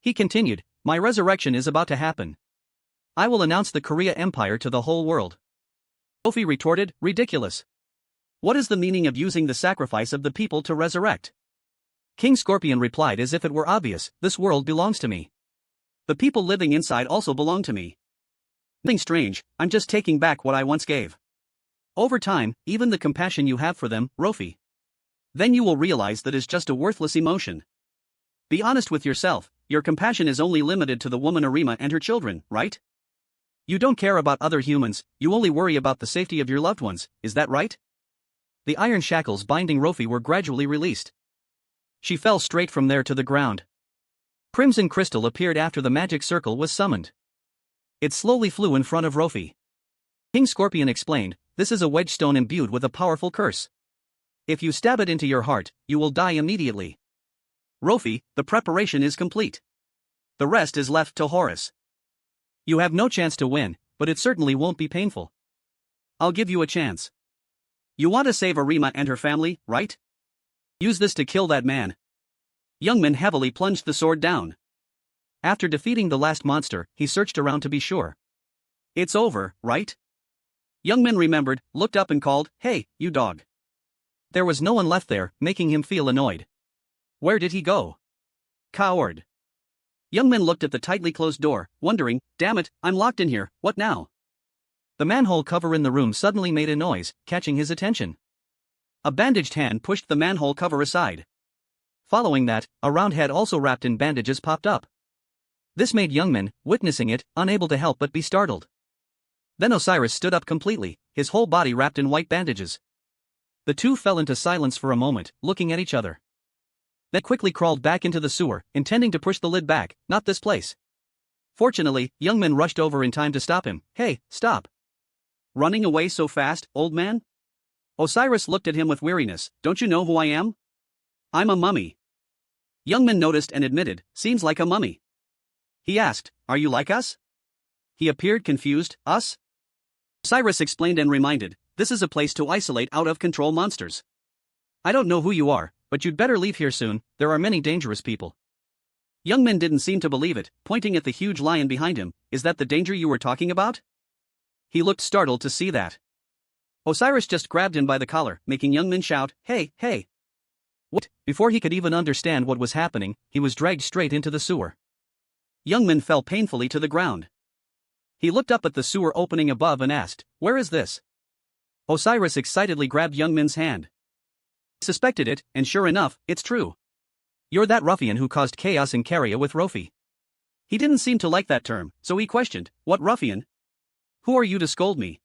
He continued. My resurrection is about to happen. I will announce the Korea Empire to the whole world. Rofi retorted. Ridiculous. What is the meaning of using the sacrifice of the people to resurrect? King Scorpion replied as if it were obvious. This world belongs to me. The people living inside also belong to me. Nothing strange, I'm just taking back what I once gave. Over time, even the compassion you have for them, Rofi. Then you will realize that is just a worthless emotion. Be honest with yourself, your compassion is only limited to the woman Arima and her children, right? You don't care about other humans, you only worry about the safety of your loved ones, is that right? The iron shackles binding Rofi were gradually released. She fell straight from there to the ground. Crimson crystal appeared after the magic circle was summoned. It slowly flew in front of Rofi. King Scorpion explained, this is a wedge stone imbued with a powerful curse. If you stab it into your heart, you will die immediately. Rofi, the preparation is complete. The rest is left to Horus. You have no chance to win, but it certainly won't be painful. I'll give you a chance. You want to save Arima and her family, right? Use this to kill that man. Youngmin heavily plunged the sword down. After defeating the last monster, he searched around to be sure. It's over, right? Youngmin remembered, looked up and called, hey, you dog. There was no one left there, making him feel annoyed. Where did he go? Coward. Youngmin looked at the tightly closed door, wondering, damn it, I'm locked in here, what now? The manhole cover in the room suddenly made a noise, catching his attention. A bandaged hand pushed the manhole cover aside. Following that, a round head also wrapped in bandages popped up. This made Youngmin, witnessing it, unable to help but be startled. Then Osiris stood up completely, his whole body wrapped in white bandages. The two fell into silence for a moment, looking at each other. Then quickly crawled back into the sewer, intending to push the lid back. Not this place. Fortunately, Youngman rushed over in time to stop him. Hey, stop. Running away so fast, old man? Osiris looked at him with weariness. Don't you know who I am? I'm a mummy. Youngman noticed and admitted, seems like a mummy. He asked, are you like us? He appeared confused, us? Osiris explained and reminded, this is a place to isolate out-of-control monsters. I don't know who you are, but you'd better leave here soon, there are many dangerous people. Youngman didn't seem to believe it, pointing at the huge lion behind him. Is that the danger you were talking about? He looked startled to see that. Osiris just grabbed him by the collar, making Youngman shout, hey, hey. What? Before he could even understand what was happening, he was dragged straight into the sewer. Youngman fell painfully to the ground. He looked up at the sewer opening above and asked, where is this? Osiris excitedly grabbed Youngman's hand. He suspected it, and sure enough, it's true. You're that ruffian who caused chaos in Caria with Rofi. He didn't seem to like that term, so he questioned, what ruffian? Who are you to scold me?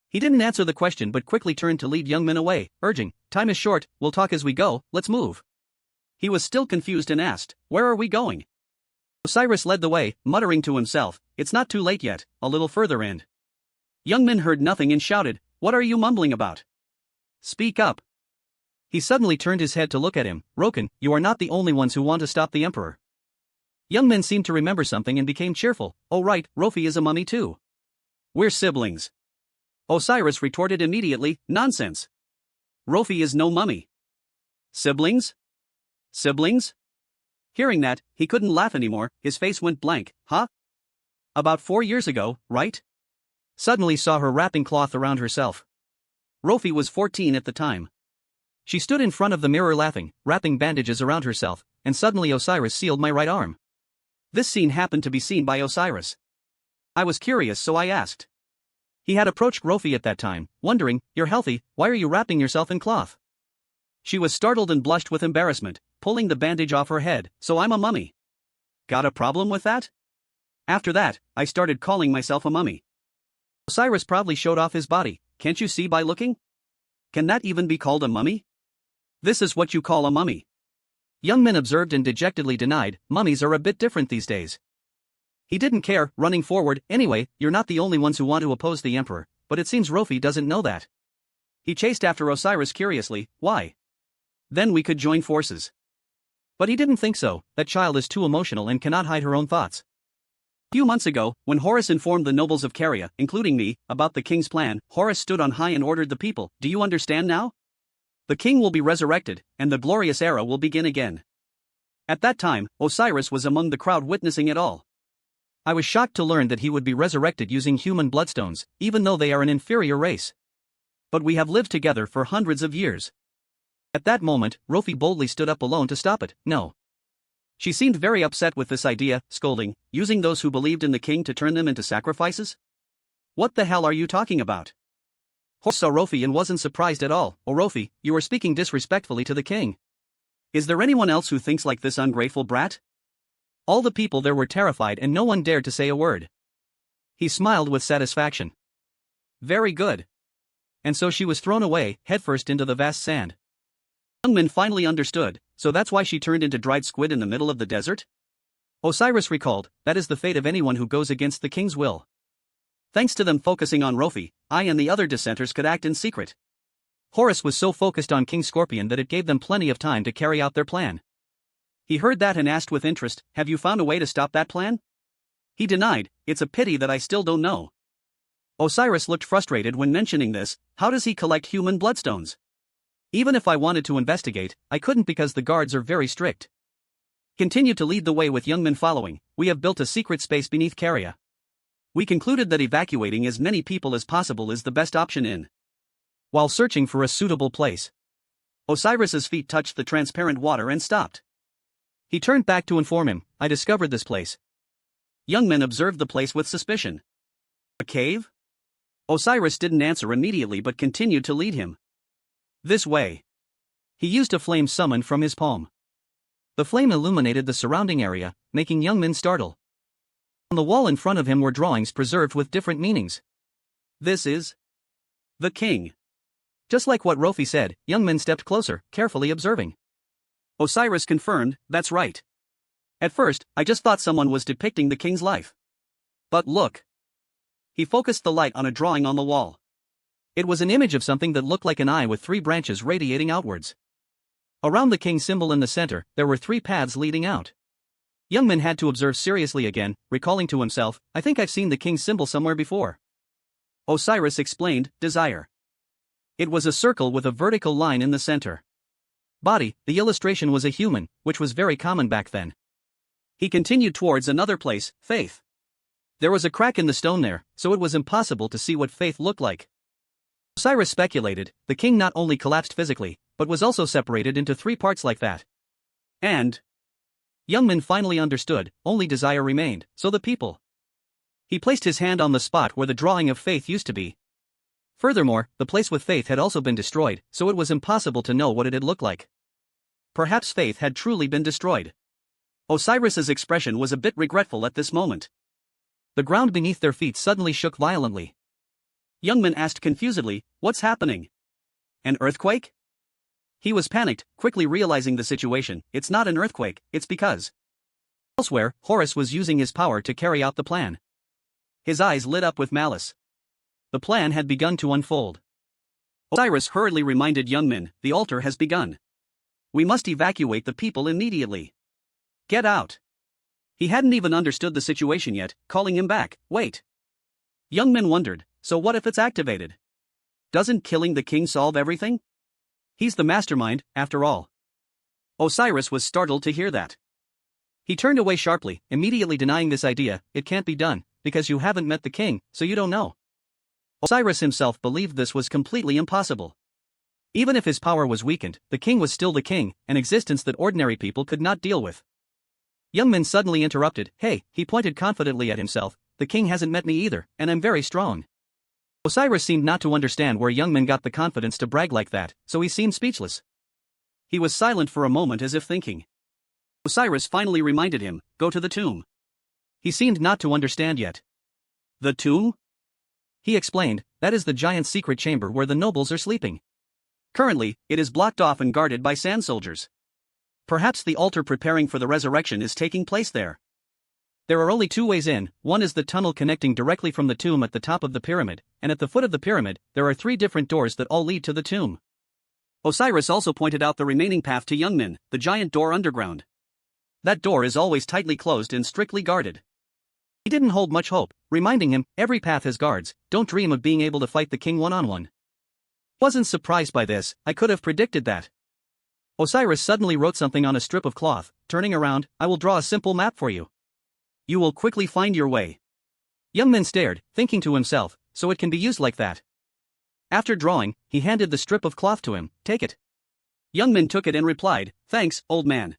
He didn't answer the question but quickly turned to lead Youngman away, urging, time is short, we'll talk as we go, let's move. He was still confused and asked, where are we going? Osiris led the way, muttering to himself, it's not too late yet, a little further in. Youngman heard nothing and shouted, what are you mumbling about? Speak up. He suddenly turned his head to look at him. Roken, you are not the only ones who want to stop the Emperor. Youngman seemed to remember something and became cheerful. Oh right, Rofi is a mummy too. We're siblings. Osiris retorted immediately, nonsense. Rofi is no mummy. Siblings? Siblings? Hearing that, he couldn't laugh anymore, his face went blank. Huh? About 4 years ago, right? Suddenly saw her wrapping cloth around herself. Rofi was 14 at the time. She stood in front of the mirror laughing, wrapping bandages around herself, and suddenly Osiris sealed my right arm. This scene happened to be seen by Osiris. I was curious so I asked. He had approached Rofi at that time, wondering, you're healthy, why are you wrapping yourself in cloth? She was startled and blushed with embarrassment, pulling the bandage off her head, so I'm a mummy. Got a problem with that? After that, I started calling myself a mummy. Osiris proudly showed off his body, can't you see by looking? Can that even be called a mummy? This is what you call a mummy. Youngman observed and dejectedly denied, mummies are a bit different these days. He didn't care, running forward, anyway, you're not the only ones who want to oppose the Emperor, but it seems Rofi doesn't know that. He chased after Osiris curiously, why? Then we could join forces. But he didn't think so, that child is too emotional and cannot hide her own thoughts. A few months ago, when Horus informed the nobles of Caria, including me, about the king's plan, Horus stood on high and ordered the people, do you understand now? The king will be resurrected, and the glorious era will begin again. At that time, Osiris was among the crowd witnessing it all. I was shocked to learn that he would be resurrected using human bloodstones, even though they are an inferior race. But we have lived together for hundreds of years. At that moment, Rofi boldly stood up alone to stop it, no. She seemed very upset with this idea, scolding, using those who believed in the king to turn them into sacrifices? What the hell are you talking about? Horus saw Rofi and wasn't surprised at all. Oh Rofi, you are speaking disrespectfully to the king. Is there anyone else who thinks like this ungrateful brat? All the people there were terrified and no one dared to say a word. He smiled with satisfaction. Very good. And so she was thrown away, headfirst into the vast sand. Youngman finally understood, so that's why she turned into dried squid in the middle of the desert? Osiris recalled, that is the fate of anyone who goes against the king's will. Thanks to them focusing on Rofi, I and the other dissenters could act in secret. Horus was so focused on King Scorpion that it gave them plenty of time to carry out their plan. He heard that and asked with interest, have you found a way to stop that plan? He denied, it's a pity that I still don't know. Osiris looked frustrated when mentioning this, how does he collect human bloodstones? Even if I wanted to investigate, I couldn't because the guards are very strict. Continued to lead the way with Youngman following, we have built a secret space beneath Caria. We concluded that evacuating as many people as possible is the best option in. While searching for a suitable place, Osiris's feet touched the transparent water and stopped. He turned back to inform him, I discovered this place. Youngman observed the place with suspicion. A cave? Osiris didn't answer immediately but continued to lead him. This way. He used a flame summoned from his palm. The flame illuminated the surrounding area, making Youngman startle. On the wall in front of him were drawings preserved with different meanings. This is the king. Just like what Rofi said, Youngmin stepped closer, carefully observing. Osiris confirmed, that's right. At first, I just thought someone was depicting the king's life. But look. He focused the light on a drawing on the wall. It was an image of something that looked like an eye with 3 branches radiating outwards. Around the king symbol in the center, there were 3 paths leading out. Youngmin had to observe seriously again, recalling to himself, I think I've seen the king's symbol somewhere before. Osiris explained, desire. It was a circle with a vertical line in the center. Body, the illustration was a human, which was very common back then. He continued towards another place, faith. There was a crack in the stone there, so it was impossible to see what faith looked like. Osiris speculated, the king not only collapsed physically, but was also separated into 3 parts like that. And Youngmin finally understood, only desire remained, so the people. He placed his hand on the spot where the drawing of faith used to be. Furthermore, the place with faith had also been destroyed, so it was impossible to know what it had looked like. Perhaps faith had truly been destroyed. Osiris's expression was a bit regretful at this moment. The ground beneath their feet suddenly shook violently. Youngmin asked confusedly, what's happening? An earthquake? He was panicked, quickly realizing the situation, it's not an earthquake, it's because elsewhere, Horus was using his power to carry out the plan. His eyes lit up with malice. The plan had begun to unfold. Osiris hurriedly reminded Youngmin, the altar has begun. We must evacuate the people immediately. Get out. He hadn't even understood the situation yet, calling him back, wait. Youngmin wondered, so what if it's activated? Doesn't killing the king solve everything? He's the mastermind, after all. Osiris was startled to hear that. He turned away sharply, immediately denying this idea, it can't be done, because you haven't met the king, so you don't know. Osiris himself believed this was completely impossible. Even if his power was weakened, the king was still the king, an existence that ordinary people could not deal with. Youngmin suddenly interrupted, hey, he pointed confidently at himself, the king hasn't met me either, and I'm very strong. Osiris seemed not to understand where Youngmin got the confidence to brag like that, so he seemed speechless. He was silent for a moment as if thinking. Osiris finally reminded him, go to the tomb. He seemed not to understand yet. The tomb? He explained, that is the giant secret chamber where the nobles are sleeping. Currently, it is blocked off and guarded by sand soldiers. Perhaps the altar preparing for the resurrection is taking place there. There are only 2 ways in, one is the tunnel connecting directly from the tomb at the top of the pyramid, and at the foot of the pyramid, there are 3 different doors that all lead to the tomb. Osiris also pointed out the remaining path to Youngmin, the giant door underground. That door is always tightly closed and strictly guarded. He didn't hold much hope, reminding him, every path has guards, don't dream of being able to fight the king one-on-one. Wasn't surprised by this, I could have predicted that. Osiris suddenly wrote something on a strip of cloth, turning around, I will draw a simple map for you. You will quickly find your way. Youngmin stared, thinking to himself, so it can be used like that. After drawing, he handed the strip of cloth to him, take it. Youngmin took it and replied, thanks, old man.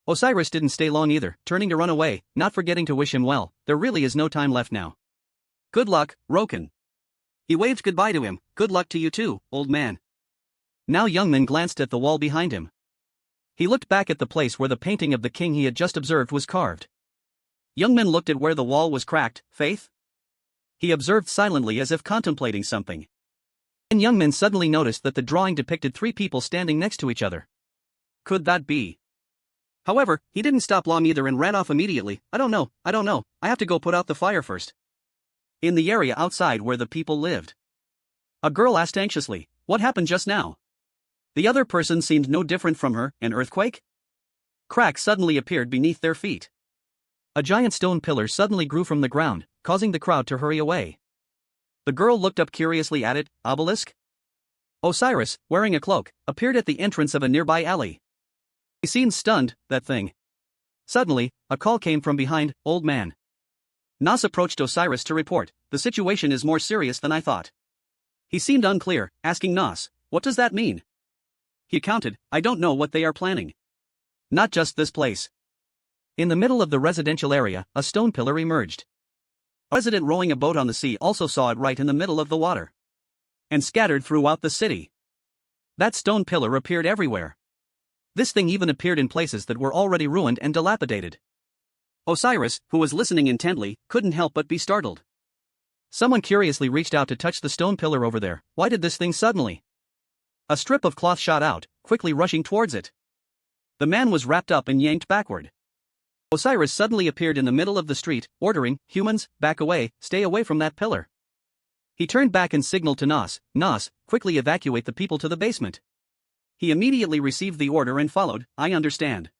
Osiris didn't stay long either, turning to run away, not forgetting to wish him well, there really is no time left now. Good luck, Roken. He waved goodbye to him, good luck to you too, old man. Now Youngmin glanced at the wall behind him. He looked back at the place where the painting of the king he had just observed was carved. Youngmin looked at where the wall was cracked, faith? He observed silently as if contemplating something. And Youngmin suddenly noticed that the drawing depicted 3 people standing next to each other. Could that be? However, he didn't stop long either and ran off immediately, I don't know, I have to go put out the fire first. In the area outside where the people lived. A girl asked anxiously, what happened just now? The other person seemed no different from her, an earthquake? Cracks suddenly appeared beneath their feet. A giant stone pillar suddenly grew from the ground, causing the crowd to hurry away. The girl looked up curiously at it, obelisk? Osiris, wearing a cloak, appeared at the entrance of a nearby alley. He seemed stunned, that thing. Suddenly, a call came from behind, old man. Nas approached Osiris to report, the situation is more serious than I thought. He seemed unclear, asking Nas, what does that mean? He counted, I don't know what they are planning. Not just this place. In the middle of the residential area, a stone pillar emerged. A resident rowing a boat on the sea also saw it right in the middle of the water. And scattered throughout the city. That stone pillar appeared everywhere. This thing even appeared in places that were already ruined and dilapidated. Osiris, who was listening intently, couldn't help but be startled. Someone curiously reached out to touch the stone pillar over there, why did this thing suddenly? A strip of cloth shot out, quickly rushing towards it. The man was wrapped up and yanked backward. Osiris suddenly appeared in the middle of the street, ordering, "Humans, back away, stay away from that pillar." He turned back and signaled to Nas, "Nas, quickly evacuate the people to the basement." He immediately received the order and followed, "I understand."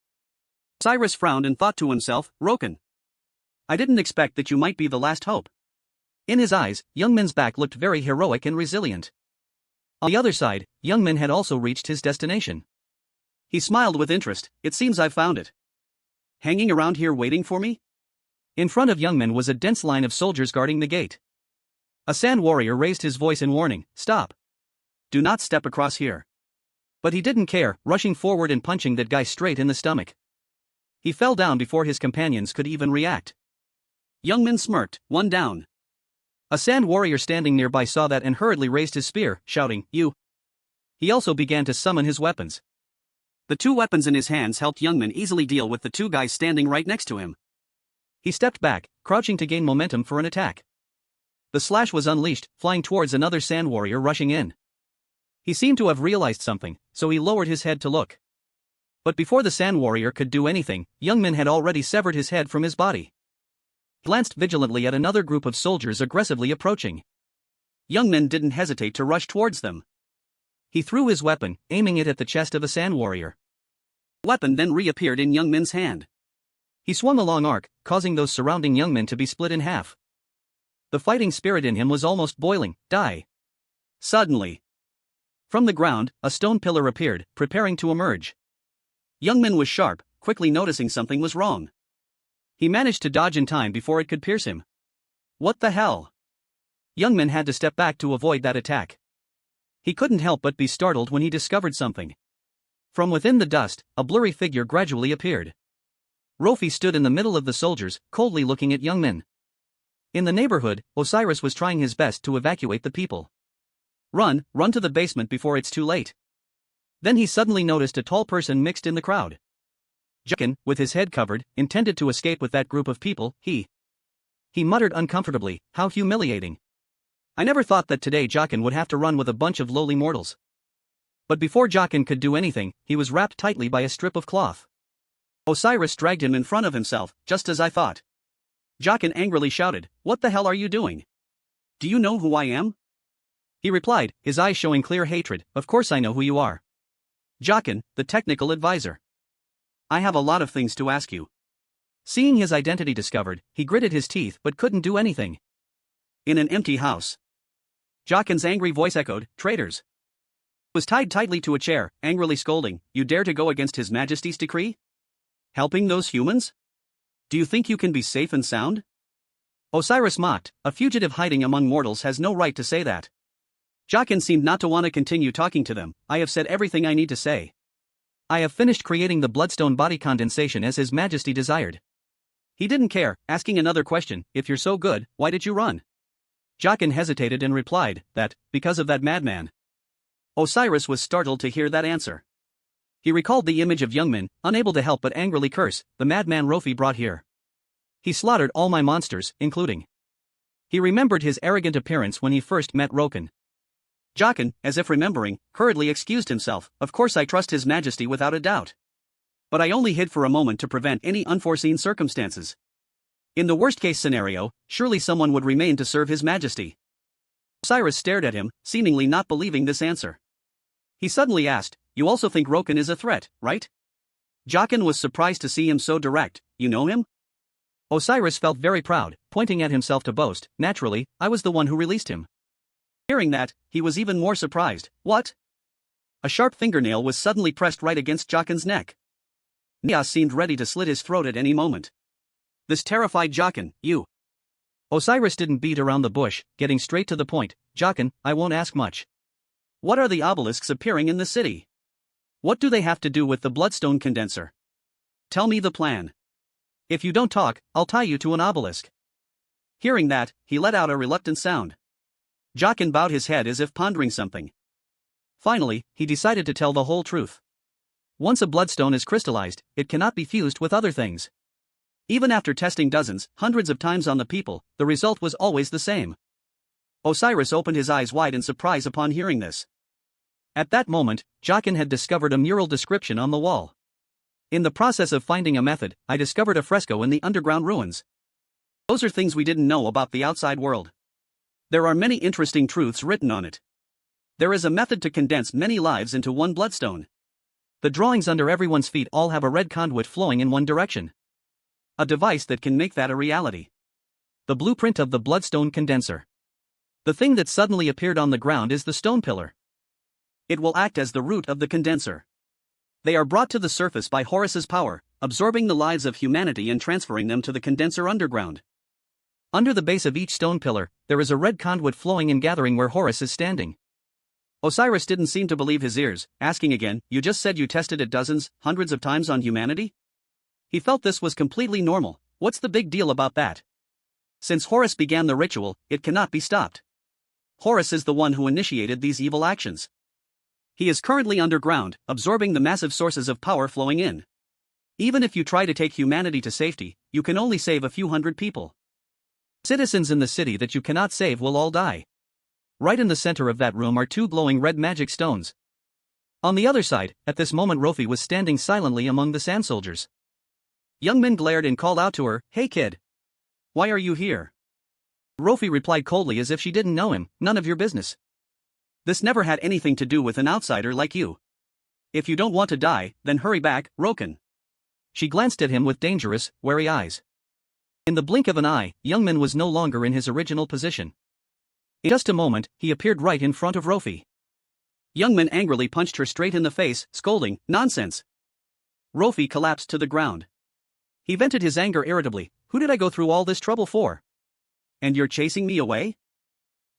Osiris frowned and thought to himself, "Roken, I didn't expect that you might be the last hope." In his eyes, Youngmin's back looked very heroic and resilient. On the other side, Youngmin had also reached his destination. He smiled with interest, "It seems I've found it. Hanging around here waiting for me?" In front of Youngmin was a dense line of soldiers guarding the gate. A sand warrior raised his voice in warning, "Stop. Do not step across here." But he didn't care, rushing forward and punching that guy straight in the stomach. He fell down before his companions could even react. Youngmin smirked, "One down." A sand warrior standing nearby saw that and hurriedly raised his spear, shouting, "You." He also began to summon his weapons. The two weapons in his hands helped Youngmin easily deal with the two guys standing right next to him. He stepped back, crouching to gain momentum for an attack. The slash was unleashed, flying towards another sand warrior rushing in. He seemed to have realized something, so he lowered his head to look. But before the sand warrior could do anything, Youngmin had already severed his head from his body. He glanced vigilantly at another group of soldiers aggressively approaching. Youngmin didn't hesitate to rush towards them. He threw his weapon, aiming it at the chest of a sand warrior. The weapon then reappeared in Youngmin's hand. He swung a long arc, causing those surrounding Youngmin to be split in half. The fighting spirit in him was almost boiling. "Die." Suddenly, from the ground, a stone pillar appeared, preparing to emerge. Youngmin was sharp, quickly noticing something was wrong. He managed to dodge in time before it could pierce him. What the hell? Youngmin had to step back to avoid that attack. He couldn't help but be startled when he discovered something. From within the dust, a blurry figure gradually appeared. Rofi stood in the middle of the soldiers, coldly looking at Youngmin. In the neighborhood, Osiris was trying his best to evacuate the people. Run to the basement before it's too late." Then he suddenly noticed a tall person mixed in the crowd. Roken, with his head covered, intended to escape with that group of people. He muttered uncomfortably, "How humiliating. I never thought that today Roken would have to run with a bunch of lowly mortals." But before Roken could do anything, he was wrapped tightly by a strip of cloth. Osiris dragged him in front of himself, "Just as I thought." Roken angrily shouted, "What the hell are you doing? Do you know who I am?" He replied, his eyes showing clear hatred, "Of course I know who you are. Roken, the technical advisor. I have a lot of things to ask you." Seeing his identity discovered, he gritted his teeth but couldn't do anything. In an empty house, Roken's angry voice echoed, "Traitors." He was tied tightly to a chair, angrily scolding, "You dare to go against His Majesty's decree? Helping those humans? Do you think you can be safe and sound?" Osiris mocked, "A fugitive hiding among mortals has no right to say that." Roken seemed not to want to continue talking to them. "I have said everything I need to say. I have finished creating the bloodstone body condensation as His Majesty desired." He didn't care, asking another question, "If you're so good, why did you run?" Roken hesitated and replied, "That, because of that madman." Osiris was startled to hear that answer. He recalled the image of Youngmin, unable to help but angrily curse, "The madman Rofi brought here. He slaughtered all my monsters, including." He remembered his arrogant appearance when he first met Roken. Roken, as if remembering, hurriedly excused himself, "Of course I trust His Majesty without a doubt. But I only hid for a moment to prevent any unforeseen circumstances. In the worst-case scenario, surely someone would remain to serve His Majesty." Osiris stared at him, seemingly not believing this answer. He suddenly asked, "You also think Roken is a threat, right?" Roken was surprised to see him so direct. "You know him?" Osiris felt very proud, pointing at himself to boast, "Naturally, I was the one who released him." Hearing that, he was even more surprised. "What?" A sharp fingernail was suddenly pressed right against Roken's neck. Nia seemed ready to slit his throat at any moment. This terrified Roken. "You." Osiris didn't beat around the bush, getting straight to the point. "Roken, I won't ask much. What are the obelisks appearing in the city? What do they have to do with the bloodstone condenser? Tell me the plan. If you don't talk, I'll tie you to an obelisk." Hearing that, he let out a reluctant sound. Roken bowed his head as if pondering something. Finally, he decided to tell the whole truth. Once a bloodstone is crystallized, it cannot be fused with other things. Even after testing dozens, hundreds of times on the people, the result was always the same. Osiris opened his eyes wide in surprise upon hearing this. At that moment, Jochen had discovered a mural description on the wall. In the process of finding a method, I discovered a fresco in the underground ruins. Those are things we didn't know about the outside world. There are many interesting truths written on it. There is a method to condense many lives into one bloodstone. The drawings under everyone's feet all have a red conduit flowing in one direction. A device that can make that a reality. The blueprint of the bloodstone condenser. The thing that suddenly appeared on the ground is the stone pillar. It will act as the root of the condenser. They are brought to the surface by Horus's power, absorbing the lives of humanity and transferring them to the condenser underground. Under the base of each stone pillar, there is a red conduit flowing and gathering where Horus is standing. Osiris didn't seem to believe his ears, asking again, "You just said you tested it dozens, hundreds of times on humanity?" He felt this was completely normal. What's the big deal about that? Since Horus began the ritual, it cannot be stopped. Horus is the one who initiated these evil actions. He is currently underground, absorbing the massive sources of power flowing in. Even if you try to take humanity to safety, you can only save a few hundred people. Citizens in the city that you cannot save will all die. Right in the center of that room are two glowing red magic stones. On the other side, at this moment Rofi was standing silently among the sand soldiers. Young Min glared and called out to her, "Hey kid! Why are you here?" Rofi replied coldly as if she didn't know him, "None of your business. This never had anything to do with an outsider like you. If you don't want to die, then hurry back, Roken." She glanced at him with dangerous, wary eyes. In the blink of an eye, Young Min was no longer in his original position. In just a moment, he appeared right in front of Rofi. Young Min angrily punched her straight in the face, scolding, "Nonsense!" Rofi collapsed to the ground. He vented his anger irritably, "Who did I go through all this trouble for? And you're chasing me away?"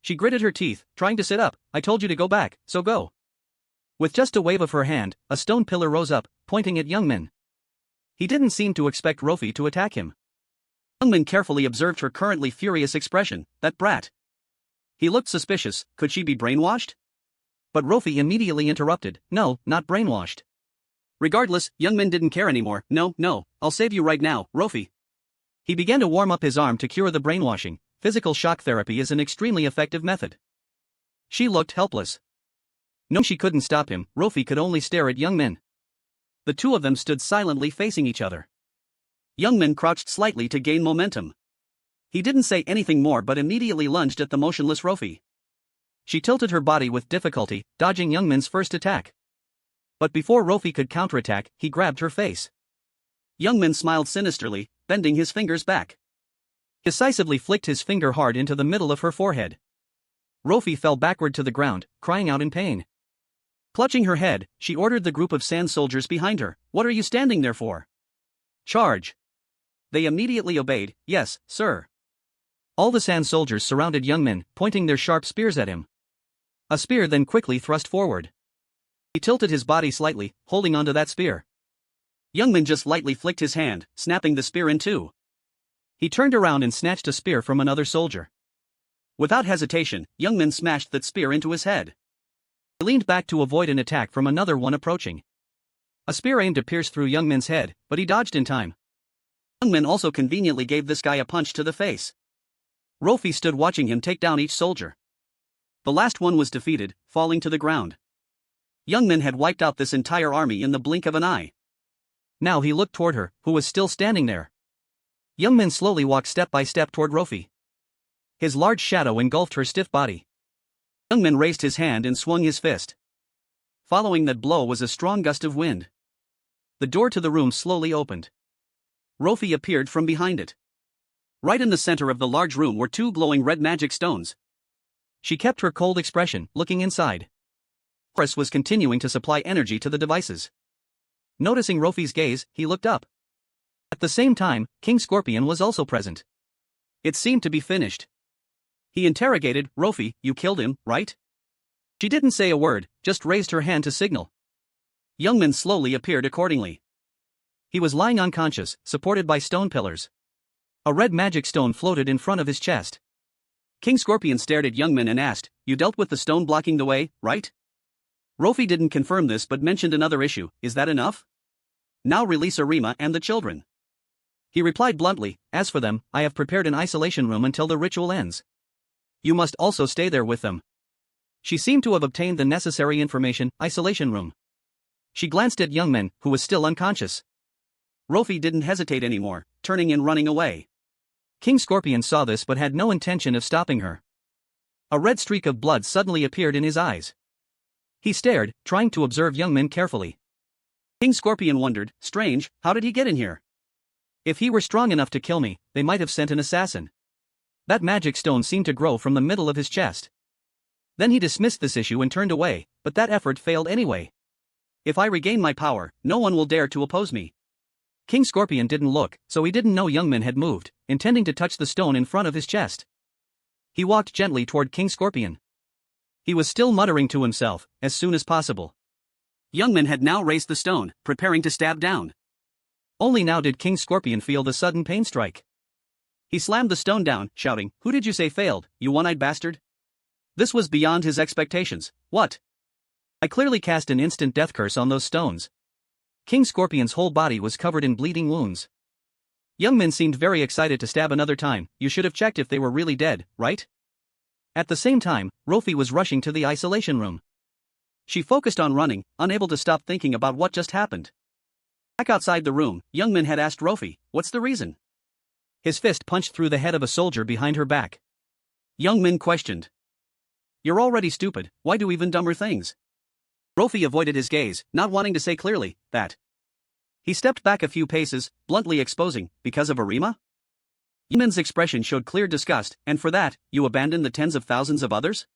She gritted her teeth, trying to sit up. "I told you to go back, so go." With just a wave of her hand, a stone pillar rose up, pointing at Young Min. He didn't seem to expect Rofi to attack him. Young Min carefully observed her currently furious expression. That brat. He looked suspicious. Could she be brainwashed? But Rofi immediately interrupted. "No, not brainwashed." Regardless, Young Min didn't care anymore. No, I'll save you right now, Rofi." He began to warm up his arm to cure the brainwashing. Physical shock therapy is an extremely effective method. She looked helpless. Knowing she couldn't stop him, Rofi could only stare at Young Min. The two of them stood silently facing each other. Young Min crouched slightly to gain momentum. He didn't say anything more but immediately lunged at the motionless Rofi. She tilted her body with difficulty, dodging Young Min's first attack. But before Rofi could counterattack, he grabbed her face. Young Min smiled sinisterly, bending his fingers back. Decisively flicked his finger hard into the middle of her forehead. Rofi fell backward to the ground, crying out in pain. Clutching her head, she ordered the group of sand soldiers behind her, "What are you standing there for? Charge!" They immediately obeyed. "Yes, sir." All the sand soldiers surrounded Young Min, pointing their sharp spears at him. A spear then quickly thrust forward. He tilted his body slightly, holding onto that spear. Young Min just lightly flicked his hand, snapping the spear in two. He turned around and snatched a spear from another soldier. Without hesitation, Young Min smashed that spear into his head. He leaned back to avoid an attack from another one approaching. A spear aimed to pierce through Young Min's head, but he dodged in time. Young Min also conveniently gave this guy a punch to the face. Rofi stood watching him take down each soldier. The last one was defeated, falling to the ground. Young Min had wiped out this entire army in the blink of an eye. Now he looked toward her, who was still standing there. Young Min slowly walked step by step toward Rofi. His large shadow engulfed her stiff body. Young Min raised his hand and swung his fist. Following that blow was a strong gust of wind. The door to the room slowly opened. Rofi appeared from behind it. Right in the center of the large room were two glowing red magic stones. She kept her cold expression, looking inside. Horus was continuing to supply energy to the devices. Noticing Rofi's gaze, he looked up. At the same time, King Scorpion was also present. It seemed to be finished. He interrogated, "Rofi, you killed him, right?" She didn't say a word, just raised her hand to signal. Young Min slowly appeared accordingly. He was lying unconscious, supported by stone pillars. A red magic stone floated in front of his chest. King Scorpion stared at Young Min and asked, "You dealt with the stone blocking the way, right?" Rofi didn't confirm this but mentioned another issue. "Is that enough? Now release Arima and the children." He replied bluntly, "As for them, I have prepared an isolation room until the ritual ends. You must also stay there with them." She seemed to have obtained the necessary information. Isolation room. She glanced at Youngmin, who was still unconscious. Rofi didn't hesitate anymore, turning and running away. King Scorpion saw this but had no intention of stopping her. A red streak of blood suddenly appeared in his eyes. He stared, trying to observe Youngmin carefully. King Scorpion wondered, strange, how did he get in here? If he were strong enough to kill me, they might have sent an assassin. That magic stone seemed to grow from the middle of his chest. Then he dismissed this issue and turned away, but that effort failed anyway. If I regain my power, no one will dare to oppose me. King Scorpion didn't look, so he didn't know Youngmin had moved, intending to touch the stone in front of his chest. He walked gently toward King Scorpion. He was still muttering to himself, as soon as possible. Youngmin had now raised the stone, preparing to stab down. Only now did King Scorpion feel the sudden pain strike. He slammed the stone down, shouting, "Who did you say failed, you one-eyed bastard?" This was beyond his expectations. What? I clearly cast an instant death curse on those stones. King Scorpion's whole body was covered in bleeding wounds. Youngmin seemed very excited to stab another time. You should have checked if they were really dead, right? At the same time, Rofi was rushing to the isolation room. She focused on running, unable to stop thinking about what just happened. Back outside the room, Youngmin had asked Rofi, "What's the reason?" His fist punched through the head of a soldier behind her back. Youngmin questioned. "You're already stupid, why do even dumber things?" Rofi avoided his gaze, not wanting to say clearly that. He stepped back a few paces, bluntly exposing, "Because of Arima?" Youngmin's expression showed clear disgust, "And for that, you abandon the tens of thousands of others?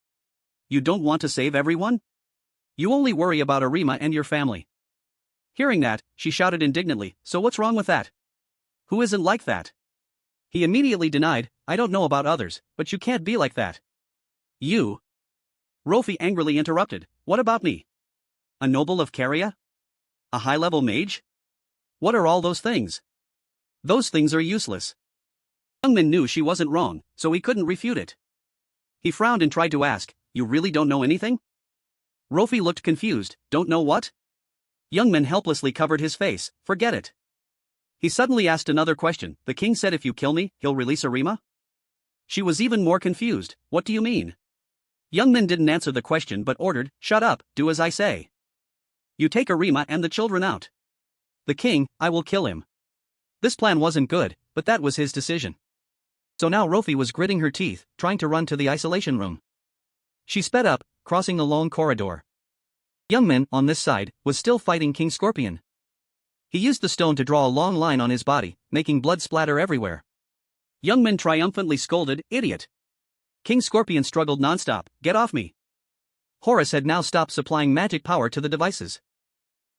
You don't want to save everyone? You only worry about Arima and your family." Hearing that, she shouted indignantly, "So what's wrong with that? Who isn't like that?" He immediately denied, "I don't know about others, but you can't be like that." "You?" Rofi angrily interrupted, "What about me? A noble of Caria? A high-level mage? What are all those things? Those things are useless." Youngmin knew she wasn't wrong, so he couldn't refute it. He frowned and tried to ask, "You really don't know anything?" Rofi looked confused, "Don't know what?" Youngmin helplessly covered his face, "Forget it." He suddenly asked another question, "The king said if you kill me, he'll release Arima?" She was even more confused, "What do you mean?" Youngmin didn't answer the question but ordered, "Shut up, do as I say. You take Arima and the children out. The king, I will kill him." This plan wasn't good, but that was his decision. So now Rofi was gritting her teeth, trying to run to the isolation room. She sped up, crossing the long corridor. Youngmin, on this side, was still fighting King Scorpion. He used the stone to draw a long line on his body, making blood splatter everywhere. Youngmin triumphantly scolded, "Idiot!" King Scorpion struggled nonstop, "Get off me!" Horus had now stopped supplying magic power to the devices.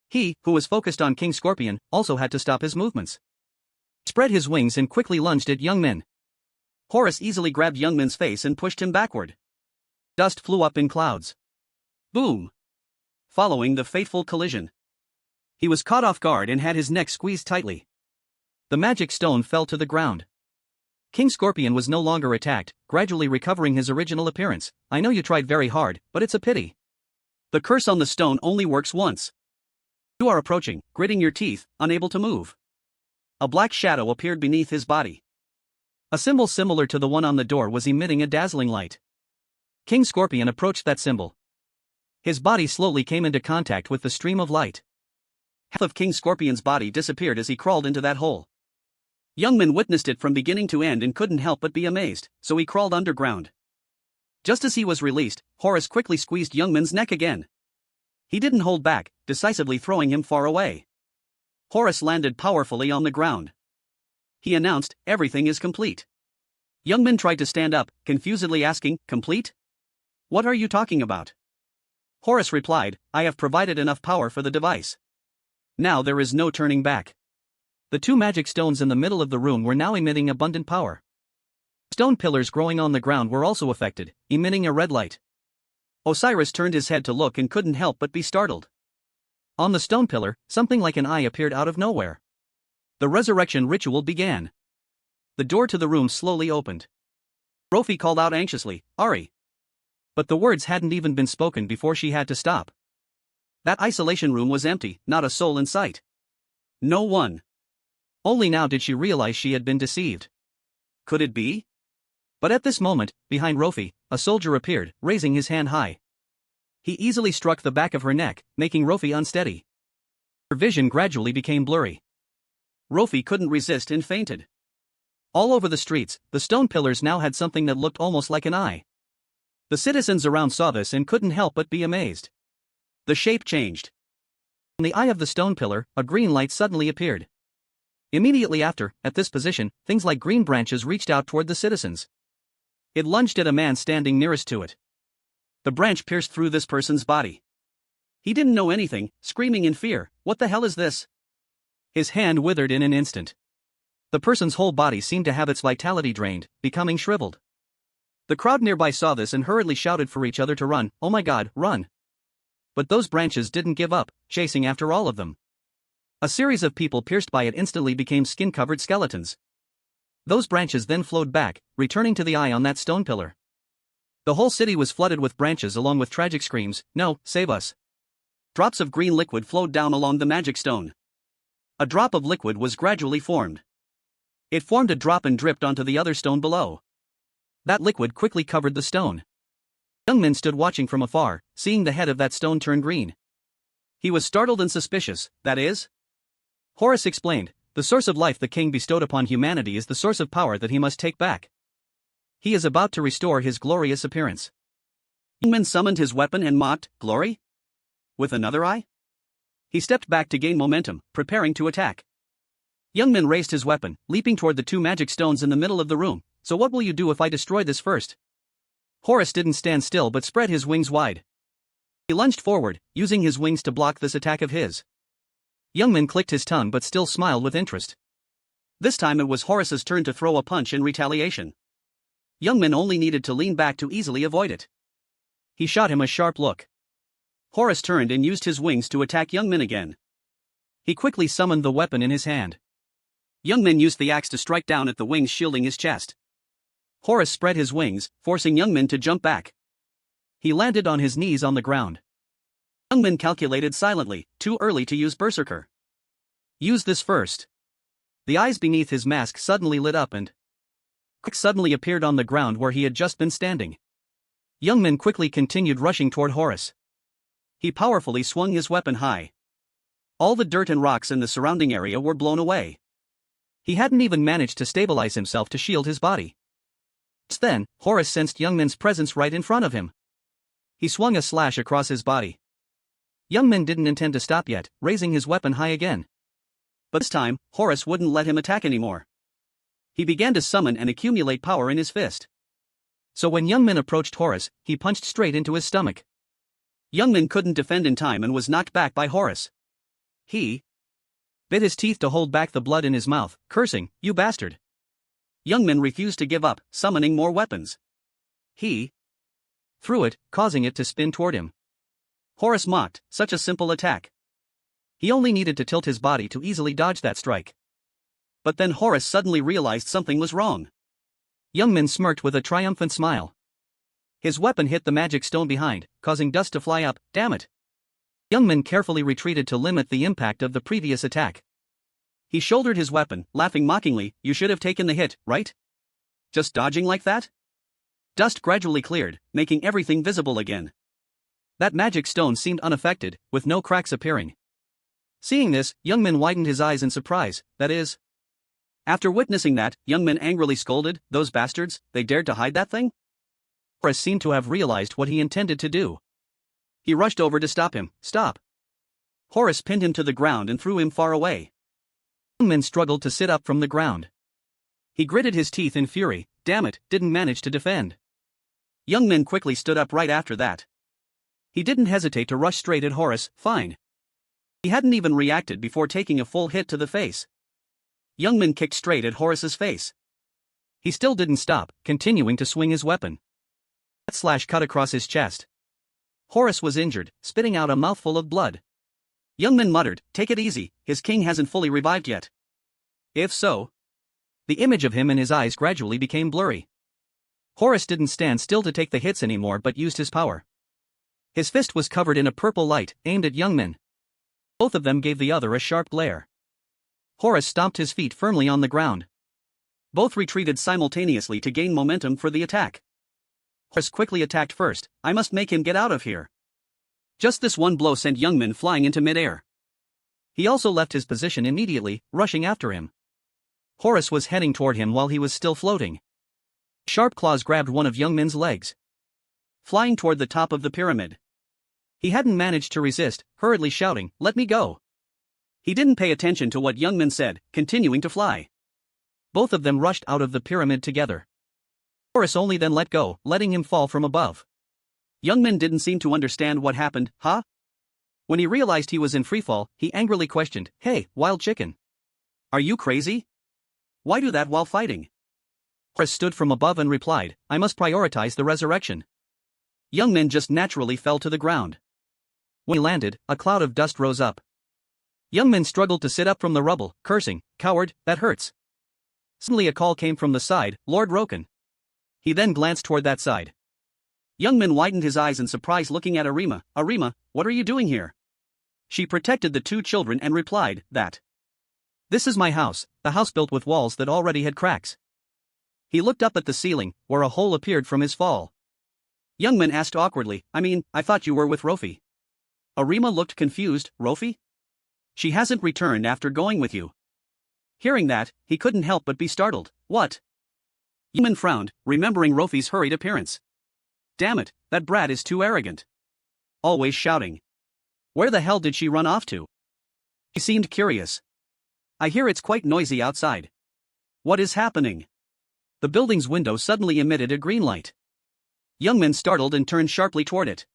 He, who was focused on King Scorpion, also had to stop his movements. Spread his wings and quickly lunged at Youngmin. Horus easily grabbed Youngmin's face and pushed him backward. Dust flew up in clouds. Boom! Following the fateful collision, he was caught off guard and had his neck squeezed tightly. The magic stone fell to the ground. King Scorpion was no longer attacked, gradually recovering his original appearance. "I know you tried very hard, but it's a pity. The curse on the stone only works once. You are approaching, gritting your teeth, unable to move." A black shadow appeared beneath his body. A symbol similar to the one on the door was emitting a dazzling light. King Scorpion approached that symbol. His body slowly came into contact with the stream of light. Half of King Scorpion's body disappeared as he crawled into that hole. Youngmin witnessed it from beginning to end and couldn't help but be amazed, so he crawled underground. Just as he was released, Horus quickly squeezed Youngmin's neck again. He didn't hold back, decisively throwing him far away. Horus landed powerfully on the ground. He announced, "Everything is complete." Youngmin tried to stand up, confusedly asking, "Complete? What are you talking about?" Horus replied, "I have provided enough power for the device. Now there is no turning back." The two magic stones in the middle of the room were now emitting abundant power. Stone pillars growing on the ground were also affected, emitting a red light. Osiris turned his head to look and couldn't help but be startled. On the stone pillar, something like an eye appeared out of nowhere. The resurrection ritual began. The door to the room slowly opened. Rofi called out anxiously, "Ari!" But the words hadn't even been spoken before she had to stop. That isolation room was empty, not a soul in sight. No one. Only now did she realize she had been deceived. Could it be? But at this moment, behind Rofi, a soldier appeared, raising his hand high. He easily struck the back of her neck, making Rofi unsteady. Her vision gradually became blurry. Rofi couldn't resist and fainted. All over the streets, the stone pillars now had something that looked almost like an eye. The citizens around saw this and couldn't help but be amazed. The shape changed. In the eye of the stone pillar, a green light suddenly appeared. Immediately after, at this position, things like green branches reached out toward the citizens. It lunged at a man standing nearest to it. The branch pierced through this person's body. He didn't know anything, screaming in fear, "What the hell is this?" His hand withered in an instant. The person's whole body seemed to have its vitality drained, becoming shriveled. The crowd nearby saw this and hurriedly shouted for each other to run. "Oh my god, run!" But those branches didn't give up, chasing after all of them. A series of people pierced by it instantly became skin-covered skeletons. Those branches then flowed back, returning to the eye on that stone pillar. The whole city was flooded with branches along with tragic screams, "No, save us!" Drops of green liquid flowed down along the magic stone. A drop of liquid was gradually formed. It formed a drop and dripped onto the other stone below. That liquid quickly covered the stone. Youngmin stood watching from afar, seeing the head of that stone turn green. He was startled and suspicious, that is? Horus explained, "The source of life the king bestowed upon humanity is the source of power that he must take back. He is about to restore his glorious appearance." Youngmin summoned his weapon and mocked, "Glory? With another eye?" He stepped back to gain momentum, preparing to attack. Youngmin raised his weapon, leaping toward the two magic stones in the middle of the room. "So what will you do if I destroy this first?" Horus didn't stand still but spread his wings wide. He lunged forward, using his wings to block this attack of his. Youngmin clicked his tongue but still smiled with interest. This time it was Horus's turn to throw a punch in retaliation. Youngmin only needed to lean back to easily avoid it. He shot him a sharp look. Horus turned and used his wings to attack Youngmin again. He quickly summoned the weapon in his hand. Youngmin used the axe to strike down at the wings shielding his chest. Horus spread his wings, forcing Youngmin to jump back. He landed on his knees on the ground. Youngmin calculated silently, too early to use berserker. Use this first. The eyes beneath his mask suddenly lit up and suddenly appeared on the ground where he had just been standing. Youngmin quickly continued rushing toward Horus. He powerfully swung his weapon high. All the dirt and rocks in the surrounding area were blown away. He hadn't even managed to stabilize himself to shield his body. Just then, Horus sensed Youngmin's presence right in front of him. He swung a slash across his body. Youngmin didn't intend to stop yet, raising his weapon high again. But this time, Horus wouldn't let him attack anymore. He began to summon and accumulate power in his fist. So when Youngmin approached Horus, he punched straight into his stomach. Youngmin couldn't defend in time and was knocked back by Horus. He bit his teeth to hold back the blood in his mouth, cursing, "You bastard." Youngmin refused to give up, summoning more weapons. He threw it, causing it to spin toward him. Horus mocked, "Such a simple attack." He only needed to tilt his body to easily dodge that strike. But then Horus suddenly realized something was wrong. Youngmin smirked with a triumphant smile. His weapon hit the magic stone behind, causing dust to fly up. "Damn it." Youngmin carefully retreated to limit the impact of the previous attack. He shouldered his weapon, laughing mockingly, "You should have taken the hit, right? Just dodging like that?" Dust gradually cleared, making everything visible again. That magic stone seemed unaffected, with no cracks appearing. Seeing this, Youngmin widened his eyes in surprise, that is. After witnessing that, Youngmin angrily scolded, "Those bastards, they dared to hide that thing?" Horus seemed to have realized what he intended to do. He rushed over to stop him. "Stop." Horus pinned him to the ground and threw him far away. Youngmin struggled to sit up from the ground. He gritted his teeth in fury, "Damn it, didn't manage to defend." Youngmin quickly stood up right after that. He didn't hesitate to rush straight at Horus, "Fine." He hadn't even reacted before taking a full hit to the face. Youngmin kicked straight at Horus's face. He still didn't stop, continuing to swing his weapon. That slash cut across his chest. Horus was injured, spitting out a mouthful of blood. Youngmin muttered, "Take it easy, his king hasn't fully revived yet." If so. The image of him in his eyes gradually became blurry. Horus didn't stand still to take the hits anymore but used his power. His fist was covered in a purple light, aimed at Youngmin. Both of them gave the other a sharp glare. Horus stomped his feet firmly on the ground. Both retreated simultaneously to gain momentum for the attack. Horus quickly attacked first, "I must make him get out of here." Just this one blow sent Youngmin flying into midair. He also left his position immediately, rushing after him. Horus was heading toward him while he was still floating. Sharp claws grabbed one of Youngmin's legs, flying toward the top of the pyramid. He hadn't managed to resist, hurriedly shouting, "Let me go!" He didn't pay attention to what Youngmin said, continuing to fly. Both of them rushed out of the pyramid together. Horus only then let go, letting him fall from above. Youngmin didn't seem to understand what happened, huh? When he realized he was in freefall, he angrily questioned, "Hey, wild chicken. Are you crazy? Why do that while fighting?" Horus stood from above and replied, "I must prioritize the resurrection." Youngmin just naturally fell to the ground. When he landed, a cloud of dust rose up. Youngmin struggled to sit up from the rubble, cursing, "Coward, that hurts." Suddenly a call came from the side, "Lord Roken." He then glanced toward that side. Youngmin widened his eyes in surprise looking at Arima. "Arima, what are you doing here?" She protected the two children and replied, "That. This is my house, the house built with walls that already had cracks." He looked up at the ceiling, where a hole appeared from his fall. Youngmin asked awkwardly, I thought you were with Rofi." Arima looked confused. "Rofi? She hasn't returned after going with you." Hearing that, he couldn't help but be startled. "What?" Youngmin frowned, remembering Rofi's hurried appearance. Damn it, that brat is too arrogant. Always shouting. Where the hell did she run off to? He seemed curious. "I hear it's quite noisy outside." "What is happening?" The building's window suddenly emitted a green light. Youngmin startled and turned sharply toward it.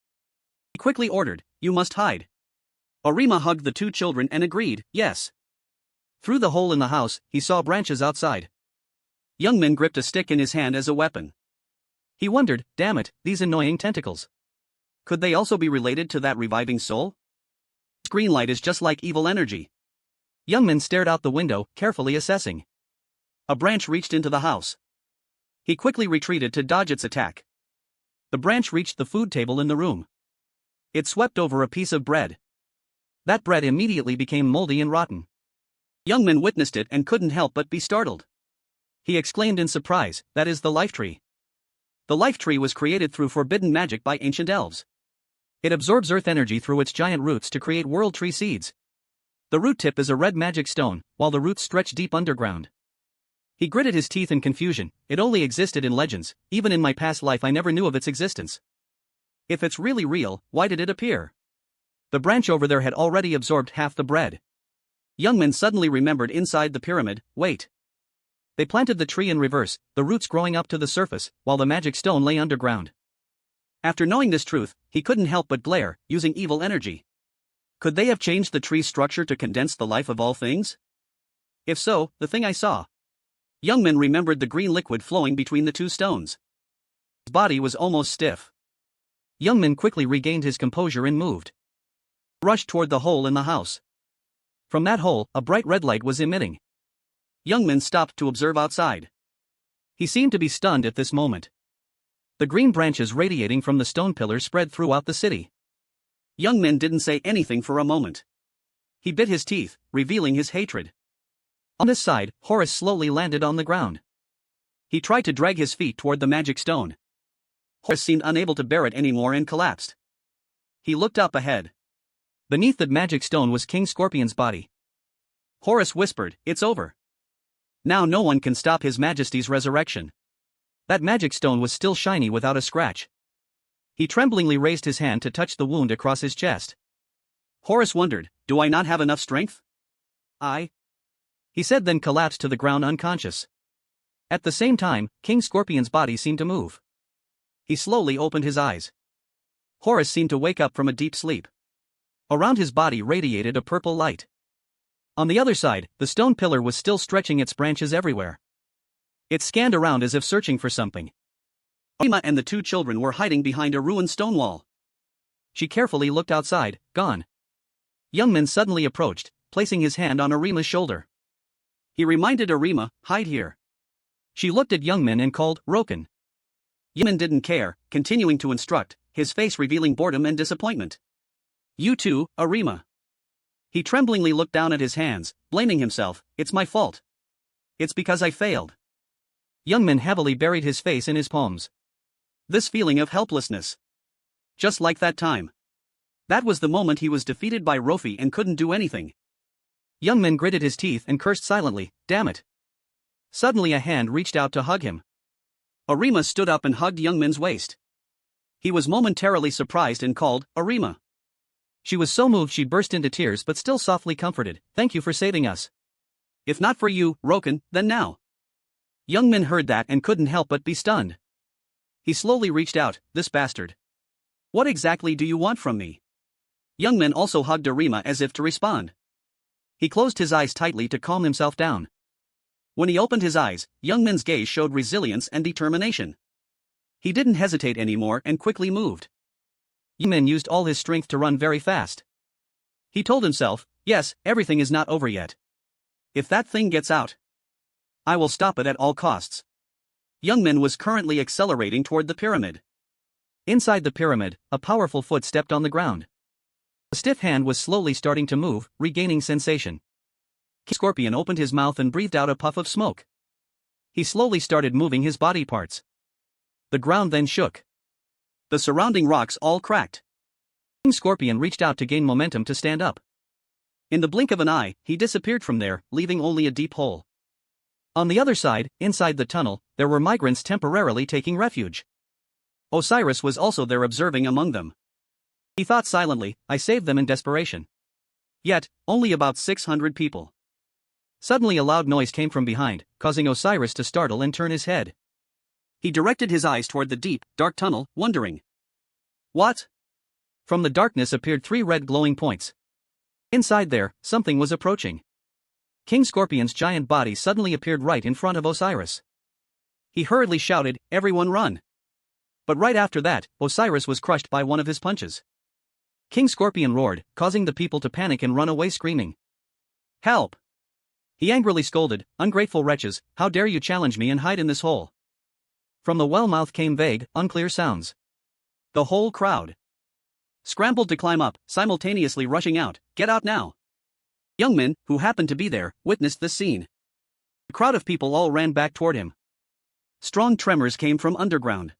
He quickly ordered, "You must hide." Arima hugged the two children and agreed, "Yes." Through the hole in the house, he saw branches outside. Youngmin gripped a stick in his hand as a weapon. He wondered, damn it, these annoying tentacles. Could they also be related to that reviving soul? This green light is just like evil energy. Youngmin stared out the window, carefully assessing. A branch reached into the house. He quickly retreated to dodge its attack. The branch reached the food table in the room. It swept over a piece of bread. That bread immediately became moldy and rotten. Youngmin witnessed it and couldn't help but be startled. He exclaimed in surprise, "That is the life tree." The life tree was created through forbidden magic by ancient elves. It absorbs earth energy through its giant roots to create world tree seeds. The root tip is a red magic stone, while the roots stretch deep underground. He gritted his teeth in confusion. It only existed in legends, even in my past life I never knew of its existence. If it's really real, why did it appear? The branch over there had already absorbed half the bread. Youngmin suddenly remembered inside the pyramid, wait. They planted the tree in reverse, the roots growing up to the surface, while the magic stone lay underground. After knowing this truth, he couldn't help but glare, using evil energy. Could they have changed the tree's structure to condense the life of all things? If so, the thing I saw. Youngmin remembered the green liquid flowing between the two stones. His body was almost stiff. Youngmin quickly regained his composure and moved. Rushed toward the hole in the house. From that hole, a bright red light was emitting. Youngmin stopped to observe outside. He seemed to be stunned at this moment. The green branches radiating from the stone pillars spread throughout the city. Youngmin didn't say anything for a moment. He bit his teeth, revealing his hatred. On this side, Horus slowly landed on the ground. He tried to drag his feet toward the magic stone. Horus seemed unable to bear it anymore and collapsed. He looked up ahead. Beneath the magic stone was King Scorpion's body. Horus whispered, "It's over. Now no one can stop His Majesty's resurrection." That magic stone was still shiny without a scratch. He tremblingly raised his hand to touch the wound across his chest. Horus wondered, "Do I not have enough strength?" He said, then collapsed to the ground unconscious. At the same time, King Scorpion's body seemed to move. He slowly opened his eyes. Horus seemed to wake up from a deep sleep. Around his body radiated a purple light. On the other side, the stone pillar was still stretching its branches everywhere. It scanned around as if searching for something. Arima and the two children were hiding behind a ruined stone wall. She carefully looked outside, gone. Youngmin suddenly approached, placing his hand on Arima's shoulder. He reminded Arima, "Hide here." She looked at Youngmin and called, "Roken." Youngmin didn't care, continuing to instruct, his face revealing boredom and disappointment. "You too, Arima." He tremblingly looked down at his hands, blaming himself, "It's my fault. It's because I failed." Youngmin heavily buried his face in his palms. This feeling of helplessness. Just like that time. That was the moment he was defeated by Rofi and couldn't do anything. Youngmin gritted his teeth and cursed silently, damn it. Suddenly a hand reached out to hug him. Arima stood up and hugged Youngmin's waist. He was momentarily surprised and called, Arima. She was so moved she burst into tears but still softly comforted, thank you for saving us. If not for you, Roken, then now. Youngmin heard that and couldn't help but be stunned. He slowly reached out, this bastard. What exactly do you want from me? Youngmin also hugged Arima as if to respond. He closed his eyes tightly to calm himself down. When he opened his eyes, Youngmin's gaze showed resilience and determination. He didn't hesitate anymore and quickly moved. Youngmin used all his strength to run very fast. He told himself, yes, everything is not over yet. If that thing gets out, I will stop it at all costs. Youngmin was currently accelerating toward the pyramid. Inside the pyramid, a powerful foot stepped on the ground. A stiff hand was slowly starting to move, regaining sensation. King Scorpion opened his mouth and breathed out a puff of smoke. He slowly started moving his body parts. The ground then shook. The surrounding rocks all cracked. King Scorpion reached out to gain momentum to stand up. In the blink of an eye, he disappeared from there, leaving only a deep hole. On the other side, inside the tunnel, there were migrants temporarily taking refuge. Osiris was also there observing among them. He thought silently, I saved them in desperation. Yet, only about 600 people. Suddenly a loud noise came from behind, causing Osiris to startle and turn his head. He directed his eyes toward the deep, dark tunnel, wondering. What? From the darkness appeared 3 red glowing points. Inside there, something was approaching. King Scorpion's giant body suddenly appeared right in front of Osiris. He hurriedly shouted, everyone run. But right after that, Osiris was crushed by one of his punches. King Scorpion roared, causing the people to panic and run away screaming. Help! He angrily scolded, ungrateful wretches, how dare you challenge me and hide in this hole? From the well mouth came vague, unclear sounds. The whole crowd scrambled to climb up, simultaneously rushing out, get out now! Youngmin, who happened to be there, witnessed this scene. The crowd of people all ran back toward him. Strong tremors came from underground.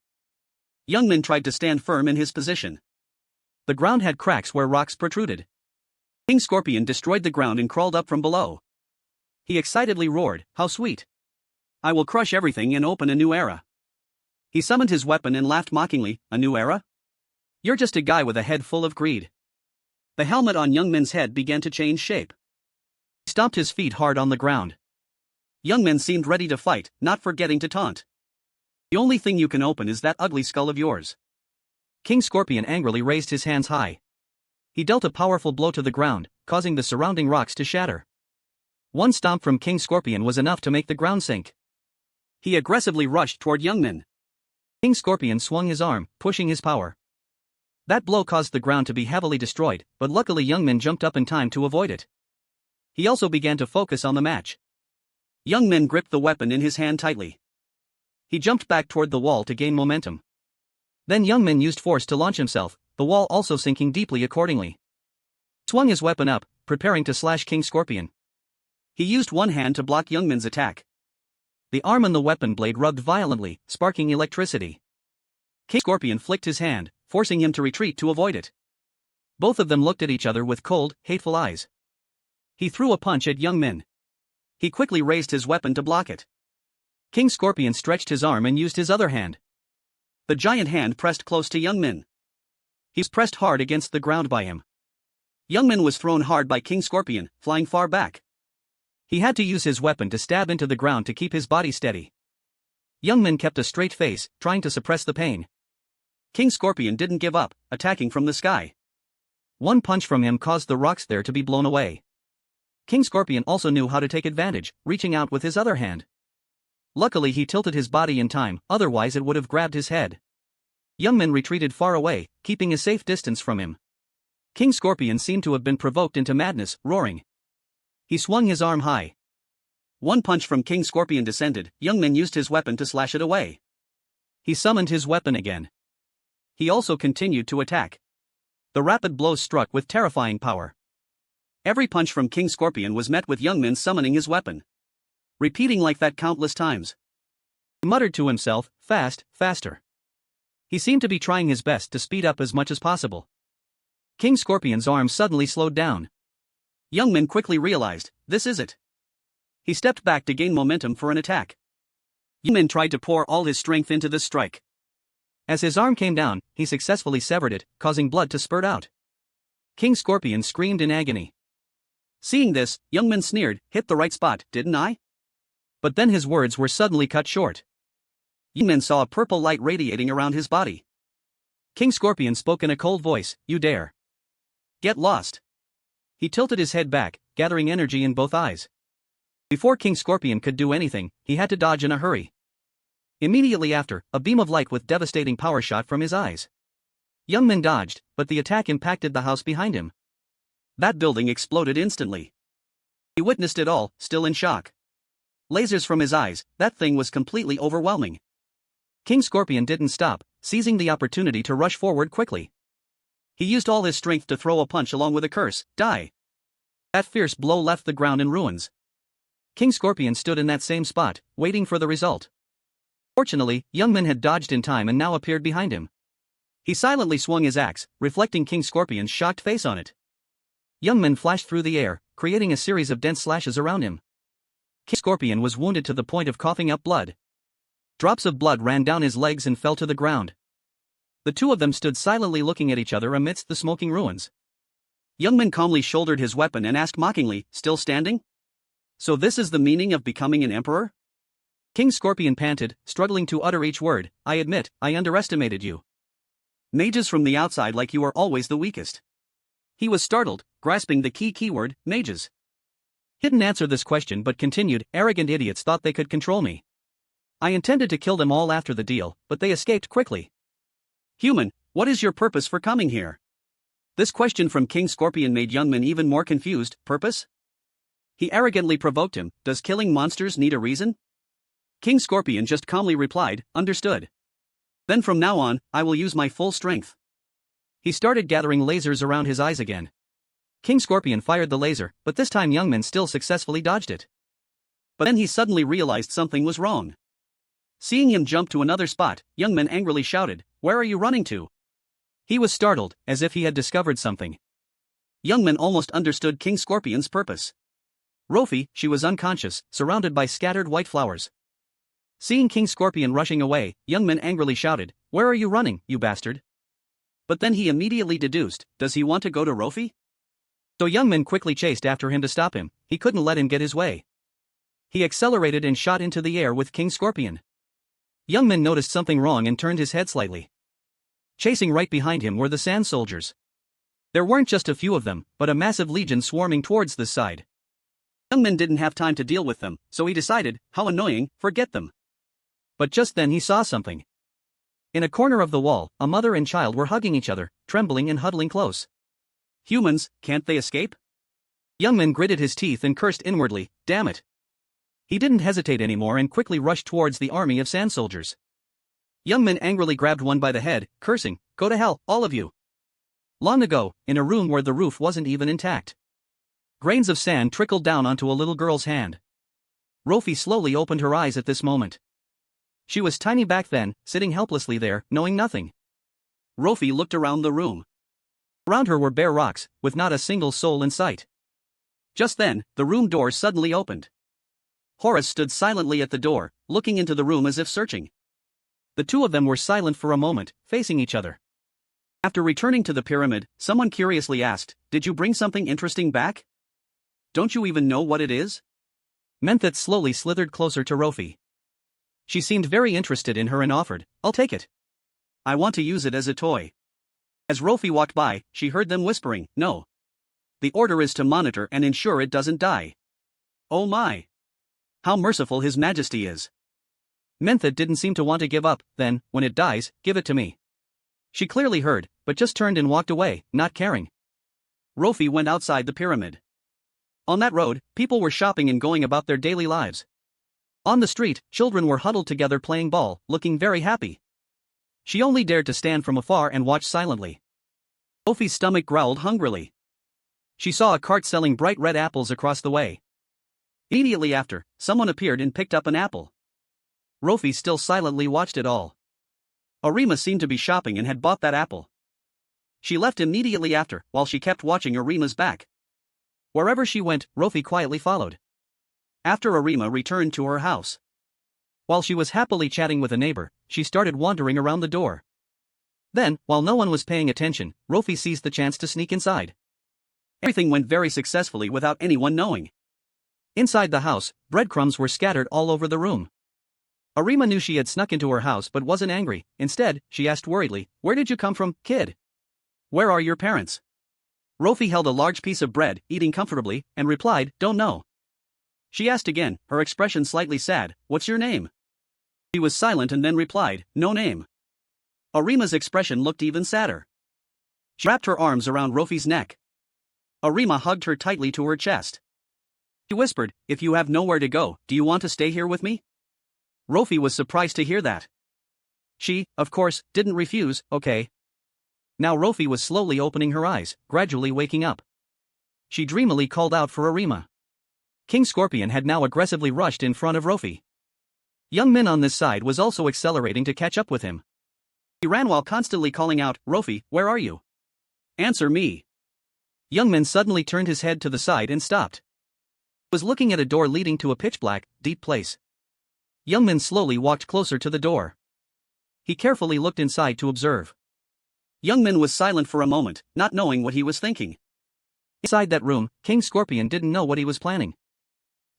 Youngmin tried to stand firm in his position. The ground had cracks where rocks protruded. King Scorpion destroyed the ground and crawled up from below. He excitedly roared, how sweet! I will crush everything and open a new era. He summoned his weapon and laughed mockingly, a new era? You're just a guy with a head full of greed. The helmet on Youngmin's head began to change shape. He stomped his feet hard on the ground. Youngmin seemed ready to fight, not forgetting to taunt. The only thing you can open is that ugly skull of yours. King Scorpion angrily raised his hands high. He dealt a powerful blow to the ground, causing the surrounding rocks to shatter. One stomp from King Scorpion was enough to make the ground sink. He aggressively rushed toward Youngmin. King Scorpion swung his arm, pushing his power. That blow caused the ground to be heavily destroyed, but luckily Youngmin jumped up in time to avoid it. He also began to focus on the match. Youngmin gripped the weapon in his hand tightly. He jumped back toward the wall to gain momentum. Then Youngmin used force to launch himself, the wall also sinking deeply accordingly. He swung his weapon up, preparing to slash King Scorpion. He used one hand to block Youngmin's attack. The arm on the weapon blade rubbed violently, sparking electricity. King Scorpion flicked his hand, forcing him to retreat to avoid it. Both of them looked at each other with cold, hateful eyes. He threw a punch at Youngmin. He quickly raised his weapon to block it. King Scorpion stretched his arm and used his other hand. The giant hand pressed close to Youngmin. He was pressed hard against the ground by him. Youngmin was thrown hard by King Scorpion, flying far back. He had to use his weapon to stab into the ground to keep his body steady. Youngmin kept a straight face, trying to suppress the pain. King Scorpion didn't give up, attacking from the sky. One punch from him caused the rocks there to be blown away. King Scorpion also knew how to take advantage, reaching out with his other hand. Luckily he tilted his body in time, otherwise it would have grabbed his head. Youngmin retreated far away, keeping a safe distance from him. King Scorpion seemed to have been provoked into madness, roaring. He swung his arm high. One punch from King Scorpion descended, Youngmin used his weapon to slash it away. He summoned his weapon again. He also continued to attack. The rapid blows struck with terrifying power. Every punch from King Scorpion was met with Youngmin summoning his weapon, repeating like that countless times. He muttered to himself, fast, faster. He seemed to be trying his best to speed up as much as possible. King Scorpion's arm suddenly slowed down. Youngman quickly realized, this is it. He stepped back to gain momentum for an attack. Youngman tried to pour all his strength into this strike. As his arm came down, he successfully severed it, causing blood to spurt out. King Scorpion screamed in agony. Seeing this, Youngman sneered, hit the right spot, didn't I? But then his words were suddenly cut short. Youngman saw a purple light radiating around his body. King Scorpion spoke in a cold voice, you dare. Get lost. He tilted his head back, gathering energy in both eyes. Before King Scorpion could do anything, he had to dodge in a hurry. Immediately after, a beam of light with devastating power shot from his eyes. Youngman dodged, but the attack impacted the house behind him. That building exploded instantly. He witnessed it all, still in shock. Lasers from his eyes, that thing was completely overwhelming. King Scorpion didn't stop, seizing the opportunity to rush forward quickly. He used all his strength to throw a punch along with a curse, die. That fierce blow left the ground in ruins. King Scorpion stood in that same spot, waiting for the result. Fortunately, Youngman had dodged in time and now appeared behind him. He silently swung his axe, reflecting King Scorpion's shocked face on it. Youngman flashed through the air, creating a series of dense slashes around him. King Scorpion was wounded to the point of coughing up blood. Drops of blood ran down his legs and fell to the ground. The two of them stood silently looking at each other amidst the smoking ruins. Youngman calmly shouldered his weapon and asked mockingly, still standing? So this is the meaning of becoming an emperor? King Scorpion panted, struggling to utter each word, I admit, I underestimated you. Mages from the outside like you are always the weakest. He was startled, grasping the key keyword, mages. He didn't answer this question but continued, arrogant idiots thought they could control me. I intended to kill them all after the deal, but they escaped quickly. Human, what is your purpose for coming here? This question from King Scorpion made Youngman even more confused. Purpose? He arrogantly provoked him, does killing monsters need a reason? King Scorpion just calmly replied, understood. Then from now on, I will use my full strength. He started gathering lasers around his eyes again. King Scorpion fired the laser, but this time Youngman still successfully dodged it. But then he suddenly realized something was wrong. Seeing him jump to another spot, Youngman angrily shouted, where are you running to? He was startled, as if he had discovered something. Youngman almost understood King Scorpion's purpose. Rofi, she was unconscious, surrounded by scattered white flowers. Seeing King Scorpion rushing away, Youngman angrily shouted, where are you running, you bastard? But then he immediately deduced, does he want to go to Rofi? So Youngman quickly chased after him to stop him, he couldn't let him get his way. He accelerated and shot into the air with King Scorpion. Youngman noticed something wrong and turned his head slightly. Chasing right behind him were the sand soldiers. There weren't just a few of them, but a massive legion swarming towards this side. Youngman didn't have time to deal with them, so he decided, how annoying, forget them. But just then he saw something. In a corner of the wall, a mother and child were hugging each other, trembling and huddling close. Humans, can't they escape? Youngman gritted his teeth and cursed inwardly, damn it. He didn't hesitate anymore and quickly rushed towards the army of sand soldiers. Youngman angrily grabbed one by the head, cursing, go to hell, all of you. Long ago, in a room where the roof wasn't even intact. Grains of sand trickled down onto a little girl's hand. Rofi slowly opened her eyes at this moment. She was tiny back then, sitting helplessly there, knowing nothing. Rofi looked around the room. Around her were bare rocks, with not a single soul in sight. Just then, the room door suddenly opened. Horus stood silently at the door, looking into the room as if searching. The two of them were silent for a moment, facing each other. After returning to the pyramid, someone curiously asked, did you bring something interesting back? Don't you even know what it is? Mentheth slowly slithered closer to Rofi. She seemed very interested in her and offered, I'll take it. I want to use it as a toy. As Rofi walked by, she heard them whispering, no. The order is to monitor and ensure it doesn't die. Oh my. How merciful His Majesty is. Mentheth didn't seem to want to give up, then, when it dies, give it to me. She clearly heard, but just turned and walked away, not caring. Rofi went outside the pyramid. On that road, people were shopping and going about their daily lives. On the street, children were huddled together playing ball, looking very happy. She only dared to stand from afar and watch silently. Rofi's stomach growled hungrily. She saw a cart selling bright red apples across the way. Immediately after, someone appeared and picked up an apple. Rofi still silently watched it all. Arima seemed to be shopping and had bought that apple. She left immediately after, while she kept watching Arima's back. Wherever she went, Rofi quietly followed. After Arima returned to her house. While she was happily chatting with a neighbor, she started wandering around the door. Then, while no one was paying attention, Rofi seized the chance to sneak inside. Everything went very successfully without anyone knowing. Inside the house, breadcrumbs were scattered all over the room. Arima knew she had snuck into her house but wasn't angry. Instead, she asked worriedly, "Where did you come from, kid? Where are your parents?" Rofi held a large piece of bread, eating comfortably, and replied, "Don't know." She asked again, her expression slightly sad, "What's your name?" She was silent and then replied, "No name." Arima's expression looked even sadder. She wrapped her arms around Rofi's neck. Arima hugged her tightly to her chest. She whispered, "If you have nowhere to go, do you want to stay here with me?" Rofi was surprised to hear that. She, of course, didn't refuse. "Okay." Now Rofi was slowly opening her eyes, gradually waking up. She dreamily called out for Arima. King Scorpion had now aggressively rushed in front of Rofi. Young Min on this side was also accelerating to catch up with him. He ran while constantly calling out, "Rofi, where are you? Answer me." Young Min suddenly turned his head to the side and stopped. He was looking at a door leading to a pitch-black, deep place. Young Min slowly walked closer to the door. He carefully looked inside to observe. Young Min was silent for a moment, not knowing what he was thinking. Inside that room, King Scorpion didn't know what he was planning.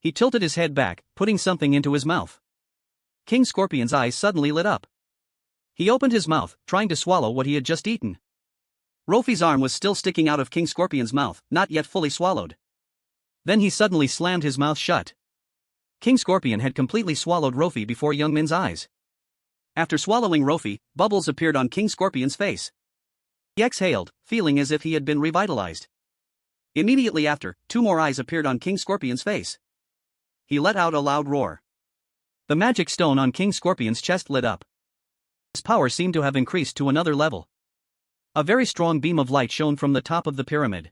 He tilted his head back, putting something into his mouth. King Scorpion's eyes suddenly lit up. He opened his mouth, trying to swallow what he had just eaten. Rofi's arm was still sticking out of King Scorpion's mouth, not yet fully swallowed. Then he suddenly slammed his mouth shut. King Scorpion had completely swallowed Rofi before Young Min's eyes. After swallowing Rofi, bubbles appeared on King Scorpion's face. He exhaled, feeling as if he had been revitalized. Immediately after, 2 more eyes appeared on King Scorpion's face. He let out a loud roar. The magic stone on King Scorpion's chest lit up. His power seemed to have increased to another level. A very strong beam of light shone from the top of the pyramid.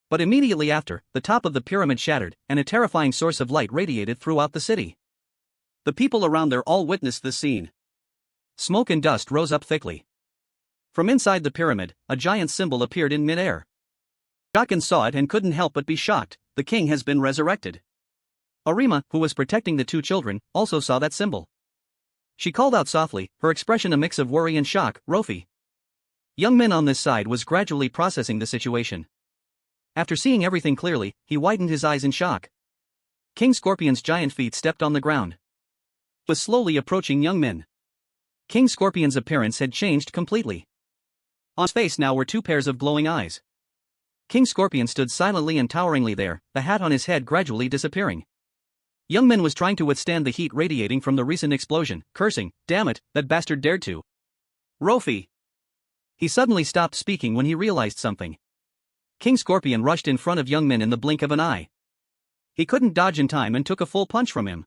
But immediately after, the top of the pyramid shattered, and a terrifying source of light radiated throughout the city. The people around there all witnessed this scene. Smoke and dust rose up thickly. From inside the pyramid, a giant symbol appeared in mid-air. Roken saw it and couldn't help but be shocked. The king has been resurrected. Arima, who was protecting the 2 children, also saw that symbol. She called out softly, her expression a mix of worry and shock, "Rofi." Young Min on this side was gradually processing the situation. After seeing everything clearly, he widened his eyes in shock. King Scorpion's giant feet stepped on the ground. He was slowly approaching Young Min. King Scorpion's appearance had changed completely. On his face now were 2 pairs of glowing eyes. King Scorpion stood silently and toweringly there, the hat on his head gradually disappearing. Young Min was trying to withstand the heat radiating from the recent explosion, cursing, "Damn it, that bastard dared to." "Rofi!" He suddenly stopped speaking when he realized something. King Scorpion rushed in front of Young Min in the blink of an eye. He couldn't dodge in time and took a full punch from him.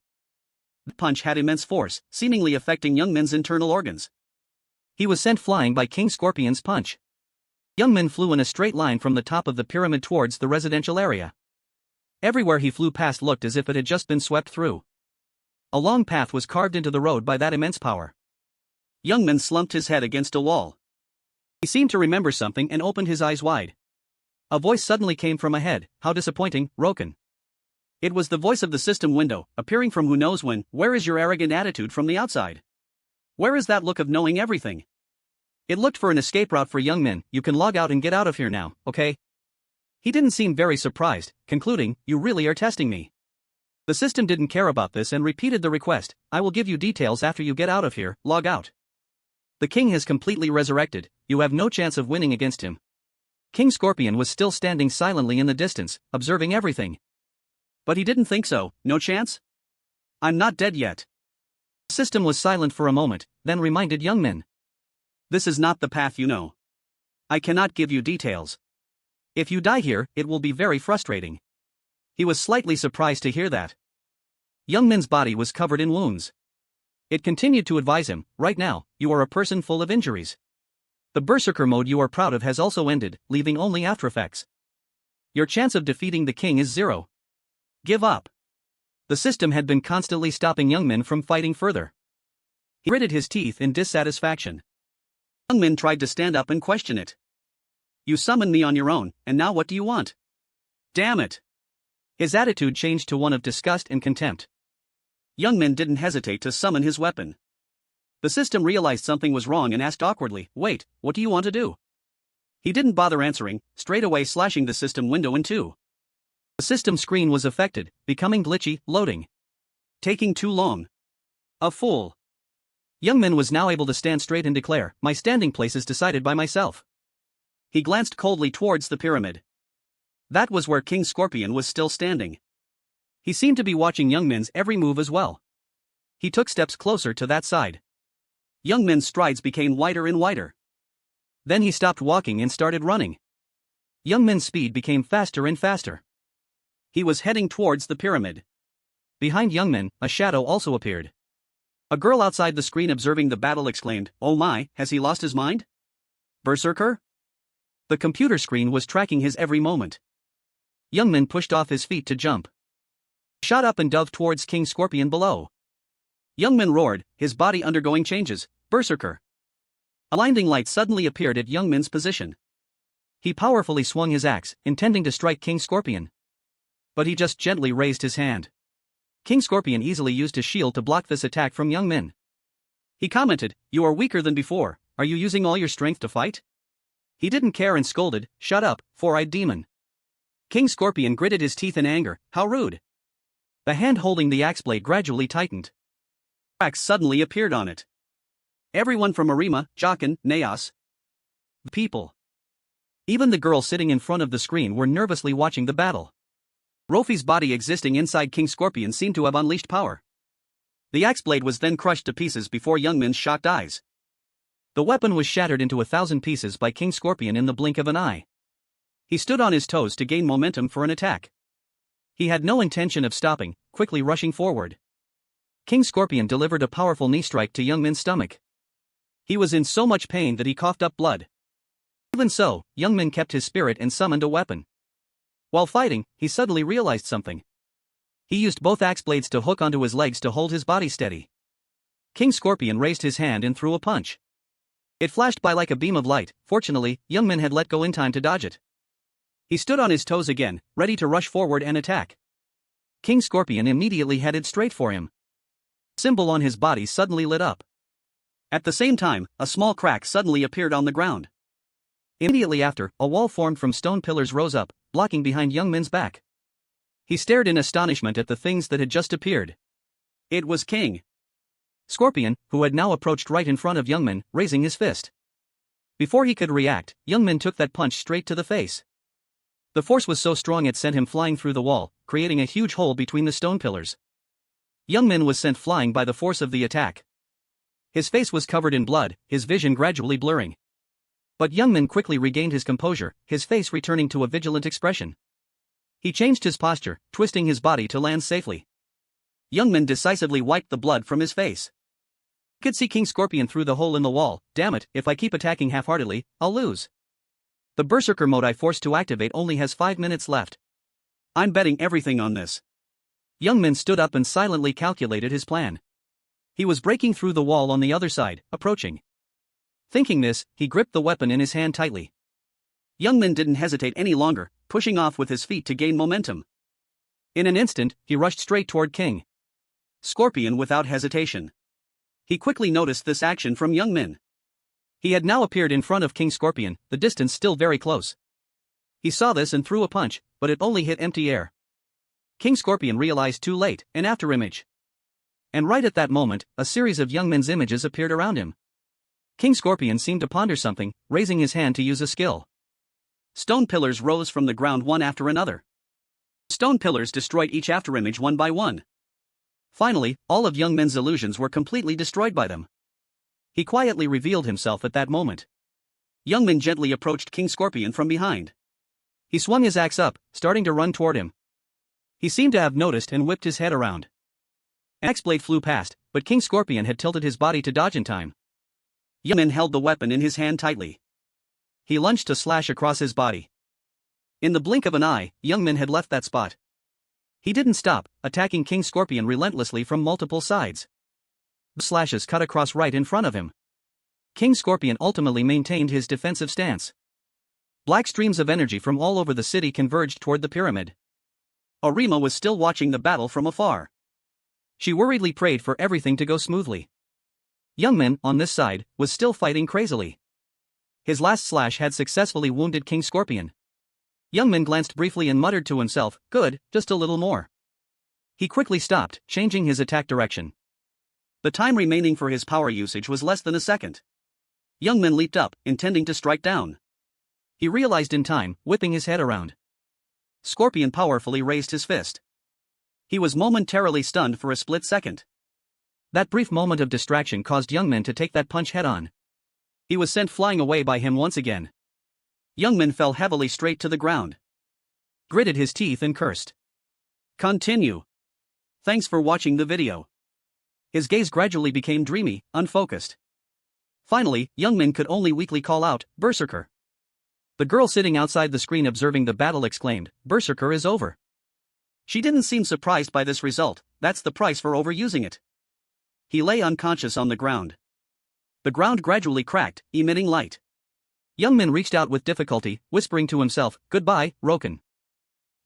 The punch had immense force, seemingly affecting Young Min's internal organs. He was sent flying by King Scorpion's punch. Young Min flew in a straight line from the top of the pyramid towards the residential area. Everywhere he flew past looked as if it had just been swept through. A long path was carved into the road by that immense power. Young Min slumped his head against a wall. He seemed to remember something and opened his eyes wide. A voice suddenly came from ahead. "How disappointing, Roken." It was the voice of the system window, appearing from who knows when. "Where is your arrogant attitude from the outside? Where is that look of knowing everything?" It looked for an escape route for Young Min. "You can log out and get out of here now, okay?" He didn't seem very surprised, concluding, "You really are testing me." The system didn't care about this and repeated the request. "I will give you details after you get out of here, log out. The king has completely resurrected, you have no chance of winning against him." King Scorpion was still standing silently in the distance, observing everything. But he didn't think so. "No chance? I'm not dead yet." The system was silent for a moment, then reminded Young Min. "This is not the path you know. I cannot give you details. If you die here, it will be very frustrating." He was slightly surprised to hear that. Young Min's body was covered in wounds. It continued to advise him, "Right now, you are a person full of injuries. The berserker mode you are proud of has also ended, leaving only aftereffects. Your chance of defeating the king is 0. Give up." The system had been constantly stopping Young Min from fighting further. He gritted his teeth in dissatisfaction. Young Min tried to stand up and question it. You summoned me on your own, and now what do you want? Damn it! His attitude changed to one of disgust and contempt. Youngmin didn't hesitate to summon his weapon. The system realized something was wrong and asked awkwardly, "Wait, what do you want to do?" He didn't bother answering, straight away slashing the system window in two. The system screen was affected, becoming glitchy, loading. Taking too long. A fool. Youngmin was now able to stand straight and declare, "My standing place is decided by myself." He glanced coldly towards the pyramid. That was where King Scorpion was still standing. He seemed to be watching Youngmin's every move as well. He took steps closer to that side. Youngmin's strides became wider and wider. Then he stopped walking and started running. Youngmin's speed became faster and faster. He was heading towards the pyramid. Behind Youngmin, a shadow also appeared. A girl outside the screen observing the battle exclaimed, "Oh my, has he lost his mind? Berserker?" The computer screen was tracking his every moment. Youngmin pushed off his feet to jump. Shot up and dove towards King Scorpion below. Youngmin roared, his body undergoing changes, "Berserker!" A blinding light suddenly appeared at Youngmin's position. He powerfully swung his axe, intending to strike King Scorpion. But he just gently raised his hand. King Scorpion easily used his shield to block this attack from Youngmin. He commented, "You are weaker than before, are you using all your strength to fight?" He didn't care and scolded, "Shut up, four-eyed demon." King Scorpion gritted his teeth in anger, "How rude." The hand holding the axe blade gradually tightened. Cracks suddenly appeared on it. Everyone from Arima, Jochen, Naos. The people. Even the girl sitting in front of the screen were nervously watching the battle. Rofi's body existing inside King Scorpion seemed to have unleashed power. The axe blade was then crushed to pieces before Youngmin's shocked eyes. The weapon was shattered into 1,000 pieces by King Scorpion in the blink of an eye. He stood on his toes to gain momentum for an attack. He had no intention of stopping, quickly rushing forward. King Scorpion delivered a powerful knee strike to Youngmin's stomach. He was in so much pain that he coughed up blood. Even so, Youngmin kept his spirit and summoned a weapon. While fighting, he suddenly realized something. He used both axe blades to hook onto his legs to hold his body steady. King Scorpion raised his hand and threw a punch. It flashed by like a beam of light. Fortunately, Youngmin had let go in time to dodge it. He stood on his toes again, ready to rush forward and attack. King Scorpion immediately headed straight for him. The symbol on his body suddenly lit up. At the same time, a small crack suddenly appeared on the ground. Immediately after, a wall formed from stone pillars rose up, blocking behind Youngmin's back. He stared in astonishment at the things that had just appeared. It was King Scorpion, who had now approached right in front of Youngmin, raising his fist. Before he could react, Youngmin took that punch straight to the face. The force was so strong it sent him flying through the wall, creating a huge hole between the stone pillars. Youngmin was sent flying by the force of the attack. His face was covered in blood, his vision gradually blurring. But Youngmin quickly regained his composure, his face returning to a vigilant expression. He changed his posture, twisting his body to land safely. Youngmin decisively wiped the blood from his face. He could see King Scorpion through the hole in the wall. "Damn it, if I keep attacking half-heartedly, I'll lose. The Berserker mode I forced to activate only has 5 minutes left. I'm betting everything on this." Youngmin stood up and silently calculated his plan. He was breaking through the wall on the other side, approaching. Thinking this, he gripped the weapon in his hand tightly. Youngmin didn't hesitate any longer, pushing off with his feet to gain momentum. In an instant, he rushed straight toward King Scorpion without hesitation. He quickly noticed this action from Youngmin. He had now appeared in front of King Scorpion, the distance still very close. He saw this and threw a punch, but it only hit empty air. King Scorpion realized too late, an afterimage. And right at that moment, a series of Youngmin's images appeared around him. King Scorpion seemed to ponder something, raising his hand to use a skill. Stone pillars rose from the ground one after another. Stone pillars destroyed each afterimage one by one. Finally, all of Youngmin's illusions were completely destroyed by them. He quietly revealed himself at that moment. Youngmin gently approached King Scorpion from behind. He swung his axe up, starting to run toward him. He seemed to have noticed and whipped his head around. An axe blade flew past, but King Scorpion had tilted his body to dodge in time. Youngmin held the weapon in his hand tightly. He lunged to slash across his body. In the blink of an eye, Youngmin had left that spot. He didn't stop, attacking King Scorpion relentlessly from multiple sides. The slashes cut across right in front of him. King Scorpion ultimately maintained his defensive stance. Black streams of energy from all over the city converged toward the pyramid. Arima was still watching the battle from afar. She worriedly prayed for everything to go smoothly. Youngmin, on this side, was still fighting crazily. His last slash had successfully wounded King Scorpion. Youngmin glanced briefly and muttered to himself, "Good, just a little more." He quickly stopped, changing his attack direction. The time remaining for his power usage was less than a second. Youngmin leaped up, intending to strike down. He realized in time, whipping his head around. Scorpion powerfully raised his fist. He was momentarily stunned for a split second. That brief moment of distraction caused Youngmin to take that punch head-on. He was sent flying away by him once again. Youngmin fell heavily straight to the ground. Gritted his teeth and cursed. Continue. Thanks for watching the video. His gaze gradually became dreamy, unfocused. Finally, Youngmin could only weakly call out, "Berserker." The girl sitting outside the screen observing the battle exclaimed, "Berserker is over." She didn't seem surprised by this result. That's the price for overusing it. He lay unconscious on the ground. The ground gradually cracked, emitting light. Youngmin reached out with difficulty, whispering to himself, "Goodbye, Roken."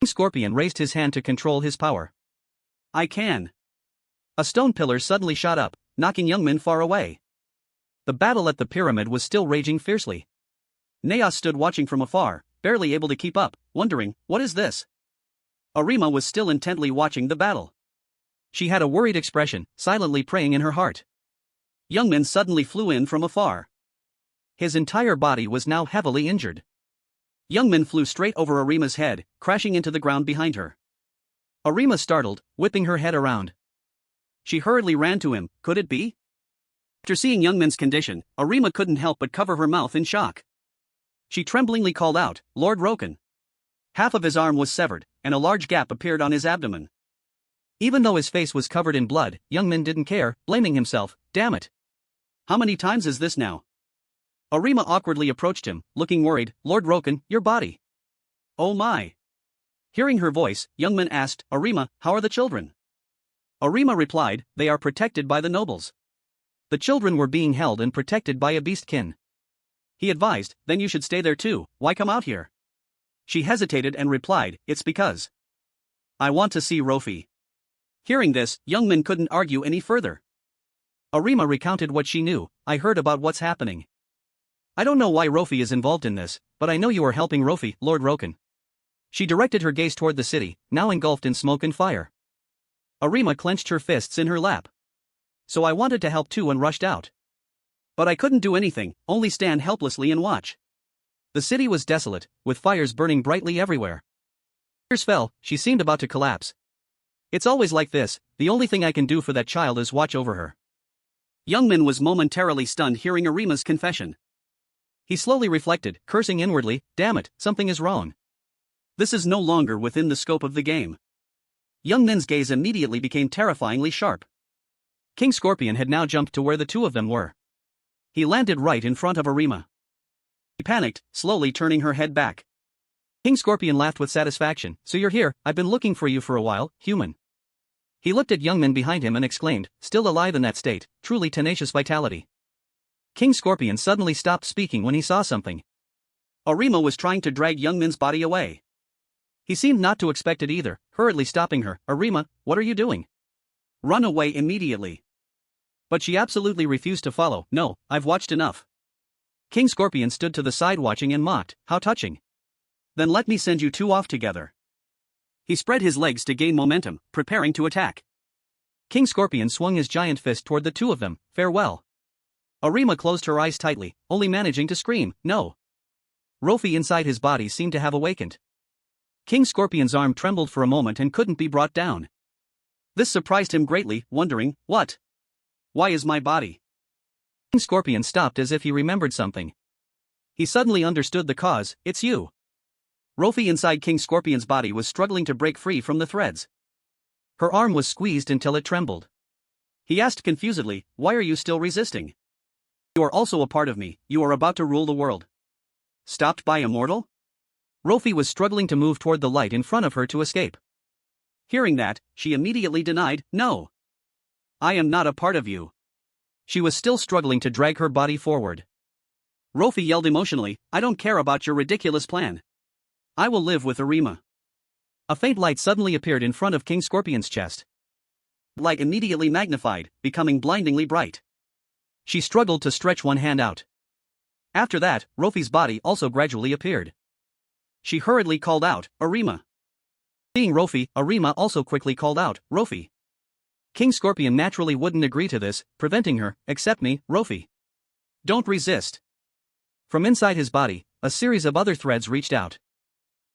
King Scorpion raised his hand to control his power. "I can." A stone pillar suddenly shot up, knocking Youngmin far away. The battle at the pyramid was still raging fiercely. Naos stood watching from afar, barely able to keep up, wondering, what is this? Arima was still intently watching the battle. She had a worried expression, silently praying in her heart. Youngmin suddenly flew in from afar. His entire body was now heavily injured. Youngmin flew straight over Arima's head, crashing into the ground behind her. Arima startled, whipping her head around. She hurriedly ran to him. Could it be? After seeing Youngmin's condition, Arima couldn't help but cover her mouth in shock. She tremblingly called out, "Lord Roken." Half of his arm was severed, and a large gap appeared on his abdomen. Even though his face was covered in blood, Youngmin didn't care, blaming himself, "Damn it. How many times is this now?" Arima awkwardly approached him, looking worried. "Lord Roken, your body." "Oh my." Hearing her voice, Youngmin asked, "Arima, how are the children?" Arima replied, "They are protected by the nobles." The children were being held and protected by a beastkin. He advised, "Then you should stay there too, why come out here?" She hesitated and replied, "It's because I want to see Rofi." Hearing this, Youngmin couldn't argue any further. Arima recounted what she knew. "I heard about what's happening. I don't know why Rofi is involved in this, but I know you are helping Rofi, Lord Roken." She directed her gaze toward the city, now engulfed in smoke and fire. Arima clenched her fists in her lap. "So I wanted to help too and rushed out. But I couldn't do anything, only stand helplessly and watch." The city was desolate, with fires burning brightly everywhere. Tears fell, she seemed about to collapse. "It's always like this, the only thing I can do for that child is watch over her." Youngmin was momentarily stunned hearing Arima's confession. He slowly reflected, cursing inwardly, "Damn it, something is wrong. This is no longer within the scope of the game." Youngmin's gaze immediately became terrifyingly sharp. King Scorpion had now jumped to where the two of them were. He landed right in front of Arima. He panicked, slowly turning her head back. King Scorpion laughed with satisfaction. "So you're here, I've been looking for you for a while, human." He looked at Youngmin behind him and exclaimed, "Still alive in that state, truly tenacious vitality." King Scorpion suddenly stopped speaking when he saw something. Arima was trying to drag Youngmin's body away. He seemed not to expect it either, hurriedly stopping her. "Arima, what are you doing? Run away immediately." But she absolutely refused to follow. "No, I've watched enough." King Scorpion stood to the side watching and mocked, "How touching. Then let me send you two off together." He spread his legs to gain momentum, preparing to attack. King Scorpion swung his giant fist toward the two of them. "Farewell." Arima closed her eyes tightly, only managing to scream, "No." Rofi inside his body seemed to have awakened. King Scorpion's arm trembled for a moment and couldn't be brought down. This surprised him greatly, wondering, "What? Why is my body?" King Scorpion stopped as if he remembered something. He suddenly understood the cause. "It's you." Rofi inside King Scorpion's body was struggling to break free from the threads. Her arm was squeezed until it trembled. He asked confusedly, "Why are you still resisting? You are also a part of me, you are about to rule the world." "Stopped by a mortal?" Rofi was struggling to move toward the light in front of her to escape. Hearing that, she immediately denied, "No. I am not a part of you." She was still struggling to drag her body forward. Rofi yelled emotionally, I don't care about your ridiculous plan. I will live with Arima. A faint light suddenly appeared in front of King Scorpion's chest. Light immediately magnified, becoming blindingly bright. She struggled to stretch one hand out. After that, Rofi's body also gradually appeared. She hurriedly called out, Arima. Seeing Rofi, Arima also quickly called out, Rofi. King Scorpion naturally wouldn't agree to this, preventing her, accept me, Rofi. Don't resist. From inside his body, a series of other threads reached out.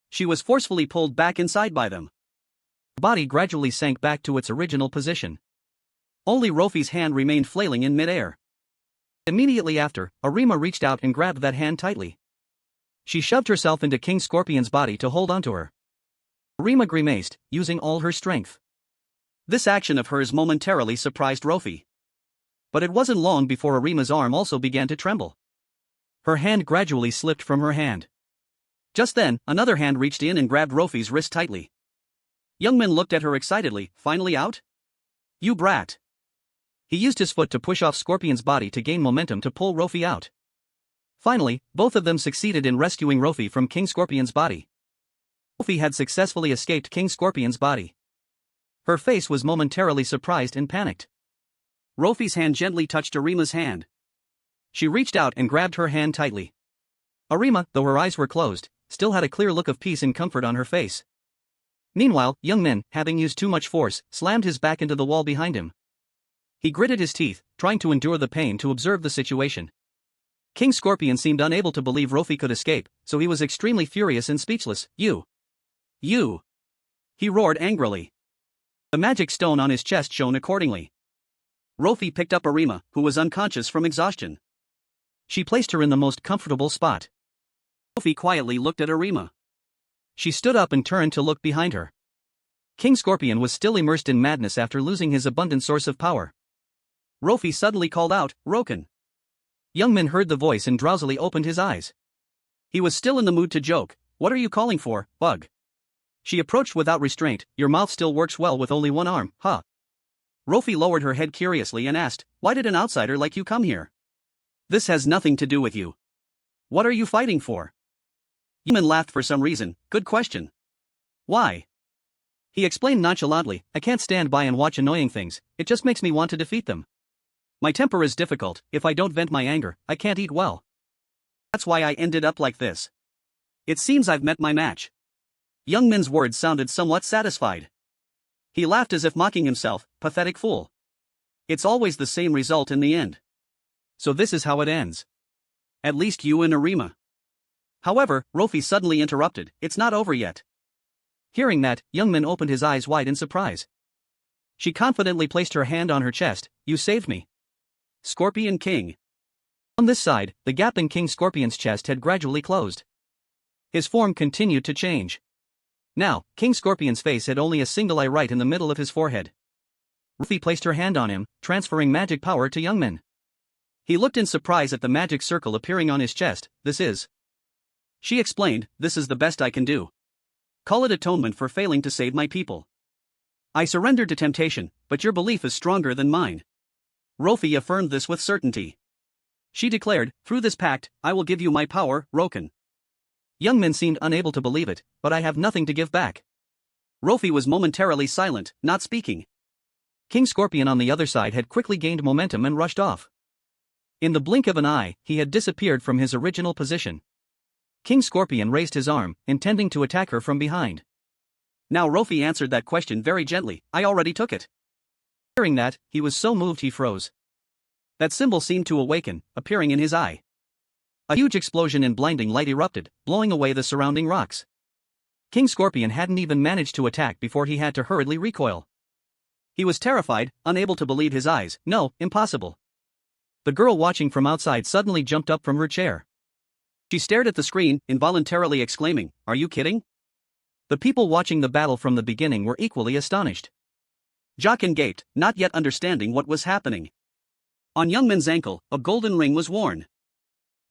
She was forcefully pulled back inside by them. The body gradually sank back to its original position. Only Rofi's hand remained flailing in midair. Immediately after, Arima reached out and grabbed that hand tightly. She shoved herself into King Scorpion's body to hold onto her. Arima grimaced, using all her strength. This action of hers momentarily surprised Rofi. But it wasn't long before Arima's arm also began to tremble. Her hand gradually slipped from her hand. Just then, another hand reached in and grabbed Rofi's wrist tightly. Youngmin looked at her excitedly, finally out? You brat. He used his foot to push off Scorpion's body to gain momentum to pull Rofi out. Finally, both of them succeeded in rescuing Rofi from King Scorpion's body. Rofi had successfully escaped King Scorpion's body. Her face was momentarily surprised and panicked. Rofi's hand gently touched Arima's hand. She reached out and grabbed her hand tightly. Arima, though her eyes were closed, still had a clear look of peace and comfort on her face. Meanwhile, Youngmin, having used too much force, slammed his back into the wall behind him. He gritted his teeth, trying to endure the pain to observe the situation. King Scorpion seemed unable to believe Rofi could escape, so he was extremely furious and speechless. You! He roared angrily. The magic stone on his chest shone accordingly. Rofi picked up Arima, who was unconscious from exhaustion. She placed her in the most comfortable spot. Rofi quietly looked at Arima. She stood up and turned to look behind her. King Scorpion was still immersed in madness after losing his abundant source of power. Rofi suddenly called out, Roken. Youngmin heard the voice and drowsily opened his eyes. He was still in the mood to joke. What are you calling for, bug? She approached without restraint. Your mouth still works well with only one arm, huh? Rofi lowered her head curiously and asked, why did an outsider like you come here? This has nothing to do with you. What are you fighting for? Youngmin laughed for some reason. Good question. Why? He explained nonchalantly, I can't stand by and watch annoying things, it just makes me want to defeat them. My temper is difficult, if I don't vent my anger, I can't eat well. That's why I ended up like this. It seems I've met my match. Youngmin's words sounded somewhat satisfied. He laughed as if mocking himself, pathetic fool. It's always the same result in the end. So this is how it ends. At least you and Arima. However, Rofi suddenly interrupted, it's not over yet. Hearing that, Youngmin opened his eyes wide in surprise. She confidently placed her hand on her chest, you saved me. Scorpion King. On this side, the gap in King Scorpion's chest had gradually closed. His form continued to change. Now, King Scorpion's face had only a single eye right in the middle of his forehead. Rofi placed her hand on him, transferring magic power to Youngmin. He looked in surprise at the magic circle appearing on his chest. She explained, this is the best I can do. Call it atonement for failing to save my people. I surrendered to temptation, but your belief is stronger than mine. Rofi affirmed this with certainty. She declared, through this pact, I will give you my power, Roken. Youngmin seemed unable to believe it, but I have nothing to give back. Rofi was momentarily silent, not speaking. King Scorpion on the other side had quickly gained momentum and rushed off. In the blink of an eye, he had disappeared from his original position. King Scorpion raised his arm, intending to attack her from behind. Now Rofi answered that question very gently, I already took it. Hearing that, he was so moved he froze. That symbol seemed to awaken, appearing in his eye. A huge explosion in blinding light erupted, blowing away the surrounding rocks. King Scorpion hadn't even managed to attack before he had to hurriedly recoil. He was terrified, unable to believe his eyes. No, impossible. The girl watching from outside suddenly jumped up from her chair. She stared at the screen, involuntarily exclaiming, are you kidding? The people watching the battle from the beginning were equally astonished. Jockin gaped, not yet understanding what was happening. On Youngmin's ankle, a golden ring was worn.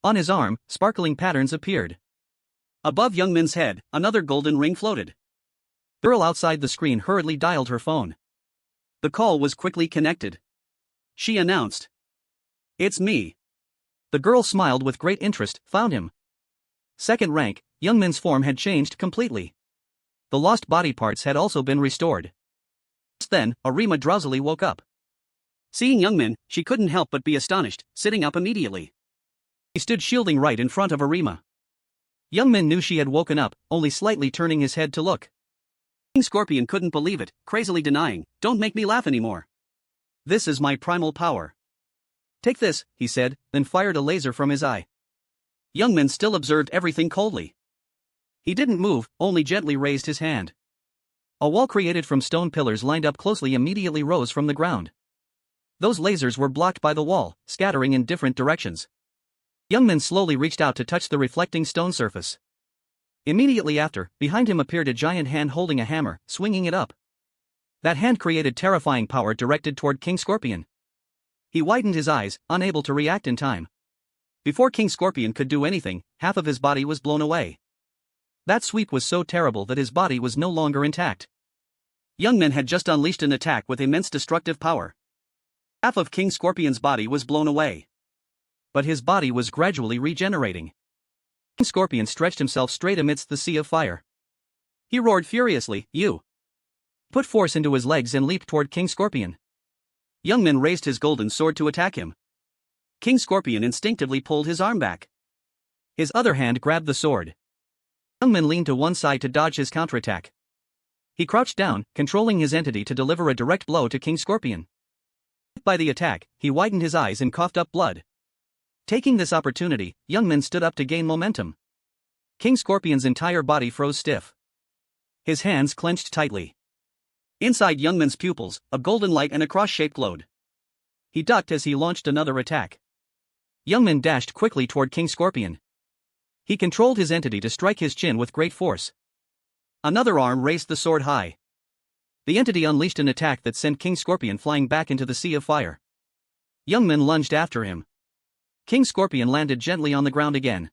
On his arm, sparkling patterns appeared. Above Youngmin's head, another golden ring floated. The girl outside the screen hurriedly dialed her phone. The call was quickly connected. She announced, it's me. The girl smiled with great interest. Found him. Second rank, Youngmin's form had changed completely. The lost body parts had also been restored. Just then, Arima drowsily woke up. Seeing Youngmin, she couldn't help but be astonished, sitting up immediately. He stood shielding right in front of Arima. Youngmin knew she had woken up, only slightly turning his head to look. King Scorpion couldn't believe it, crazily denying, "Don't make me laugh anymore. This is my primal power." "Take this," he said, then fired a laser from his eye. Youngmin still observed everything coldly. He didn't move, only gently raised his hand. A wall created from stone pillars lined up closely immediately rose from the ground. Those lasers were blocked by the wall, scattering in different directions. Youngmin slowly reached out to touch the reflecting stone surface. Immediately after, behind him appeared a giant hand holding a hammer, swinging it up. That hand created terrifying power directed toward King Scorpion. He widened his eyes, unable to react in time. Before King Scorpion could do anything, half of his body was blown away. That sweep was so terrible that his body was no longer intact. Youngmin had just unleashed an attack with immense destructive power. Half of King Scorpion's body was blown away. But his body was gradually regenerating. King Scorpion stretched himself straight amidst the sea of fire. He roared furiously, "You!" Put force into his legs and leaped toward King Scorpion. Youngmin raised his golden sword to attack him. King Scorpion instinctively pulled his arm back. His other hand grabbed the sword. Youngmin leaned to one side to dodge his counterattack. He crouched down, controlling his entity to deliver a direct blow to King Scorpion. By the attack, he widened his eyes and coughed up blood. Taking this opportunity, Youngmin stood up to gain momentum. King Scorpion's entire body froze stiff. His hands clenched tightly. Inside Youngmin's pupils, a golden light and a cross-shaped glowed. He ducked as he launched another attack. Youngmin dashed quickly toward King Scorpion. He controlled his entity to strike his chin with great force. Another arm raised the sword high. The entity unleashed an attack that sent King Scorpion flying back into the sea of fire. Youngmin lunged after him. King Scorpion landed gently on the ground again.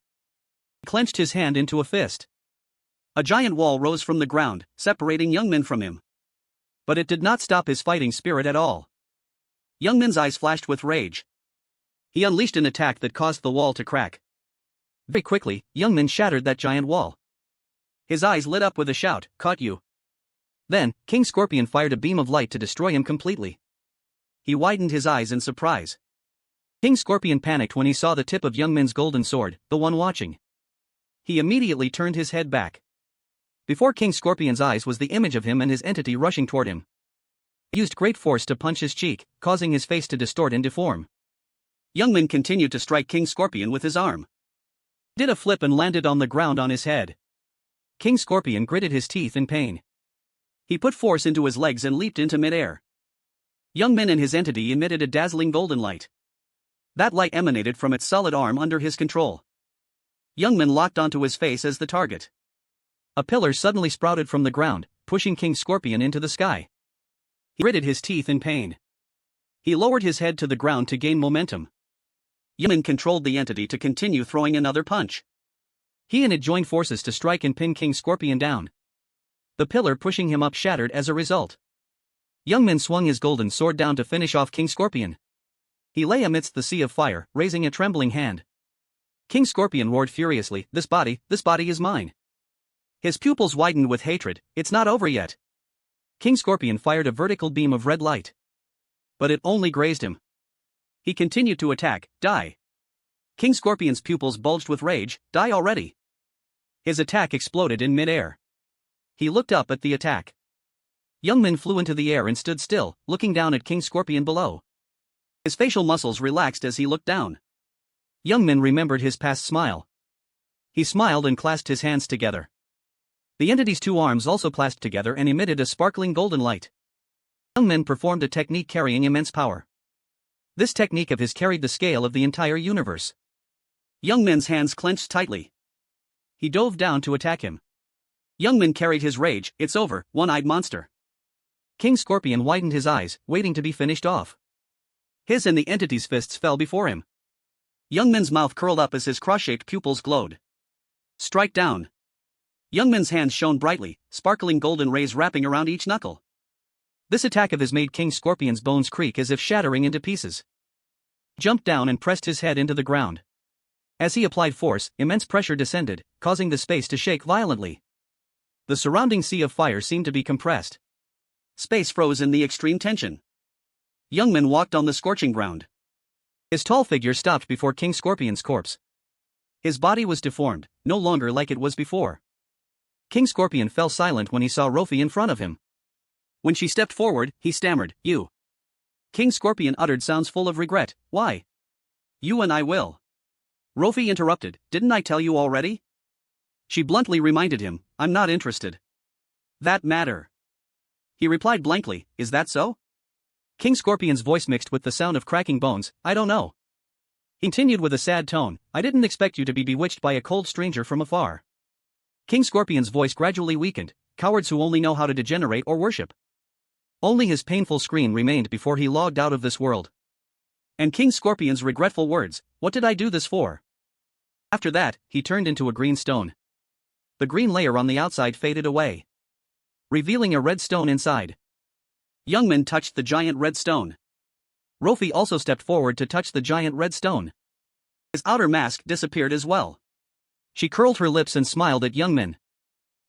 He clenched his hand into a fist. A giant wall rose from the ground, separating Youngmin from him. But it did not stop his fighting spirit at all. Youngmin's eyes flashed with rage. He unleashed an attack that caused the wall to crack. Very quickly, Youngmin shattered that giant wall. His eyes lit up with a shout, "Caught you!" Then, King Scorpion fired a beam of light to destroy him completely. He widened his eyes in surprise. King Scorpion panicked when he saw the tip of Youngmin's golden sword, the one watching. He immediately turned his head back. Before King Scorpion's eyes was the image of him and his entity rushing toward him. He used great force to punch his cheek, causing his face to distort and deform. Youngmin continued to strike King Scorpion with his arm. He did a flip and landed on the ground on his head. King Scorpion gritted his teeth in pain. He put force into his legs and leaped into midair. Youngmin and his entity emitted a dazzling golden light. That light emanated from its solid arm under his control. Youngmin locked onto his face as the target. A pillar suddenly sprouted from the ground, pushing King Scorpion into the sky. He gritted his teeth in pain. He lowered his head to the ground to gain momentum. Youngmin controlled the entity to continue throwing another punch. He and it joined forces to strike and pin King Scorpion down. The pillar pushing him up shattered as a result. Youngmin swung his golden sword down to finish off King Scorpion. He lay amidst the sea of fire, raising a trembling hand. King Scorpion roared furiously, this body is mine." His pupils widened with hatred. "It's not over yet." King Scorpion fired a vertical beam of red light. But it only grazed him. He continued to attack, "Die." King Scorpion's pupils bulged with rage, "Die already." His attack exploded in midair. He looked up at the attack. Youngmin flew into the air and stood still, looking down at King Scorpion below. His facial muscles relaxed as he looked down. Youngmin remembered his past smile. He smiled and clasped his hands together. The entity's two arms also clasped together and emitted a sparkling golden light. Youngmin performed a technique carrying immense power. This technique of his carried the scale of the entire universe. Youngmin's hands clenched tightly. He dove down to attack him. Youngmin carried his rage, "It's over, one-eyed monster." King Scorpion widened his eyes, waiting to be finished off. His and the entity's fists fell before him. Youngmin's mouth curled up as his cross-shaped pupils glowed. "Strike down." Youngmin's hands shone brightly, sparkling golden rays wrapping around each knuckle. This attack of his made King Scorpion's bones creak as if shattering into pieces. Jumped down and pressed his head into the ground. As he applied force, immense pressure descended, causing the space to shake violently. The surrounding sea of fire seemed to be compressed. Space froze in the extreme tension. Youngman walked on the scorching ground. His tall figure stopped before King Scorpion's corpse. His body was deformed, no longer like it was before. King Scorpion fell silent when he saw Rofi in front of him. When she stepped forward, he stammered, "You." King Scorpion uttered sounds full of regret. "Why? You and I will." Rofi interrupted, "Didn't I tell you already?" She bluntly reminded him, "I'm not interested." "That matter." He replied blankly, "Is that so?" King Scorpion's voice mixed with the sound of cracking bones, "I don't know." He continued with a sad tone, "I didn't expect you to be bewitched by a cold stranger from afar." King Scorpion's voice gradually weakened, "Cowards who only know how to degenerate or worship." Only his painful scream remained before he logged out of this world. And King Scorpion's regretful words, "What did I do this for?" After that, he turned into a green stone. The green layer on the outside faded away, revealing a red stone inside. Youngman touched the giant red stone. Rofi also stepped forward to touch the giant red stone. His outer mask disappeared as well. She curled her lips and smiled at Youngman.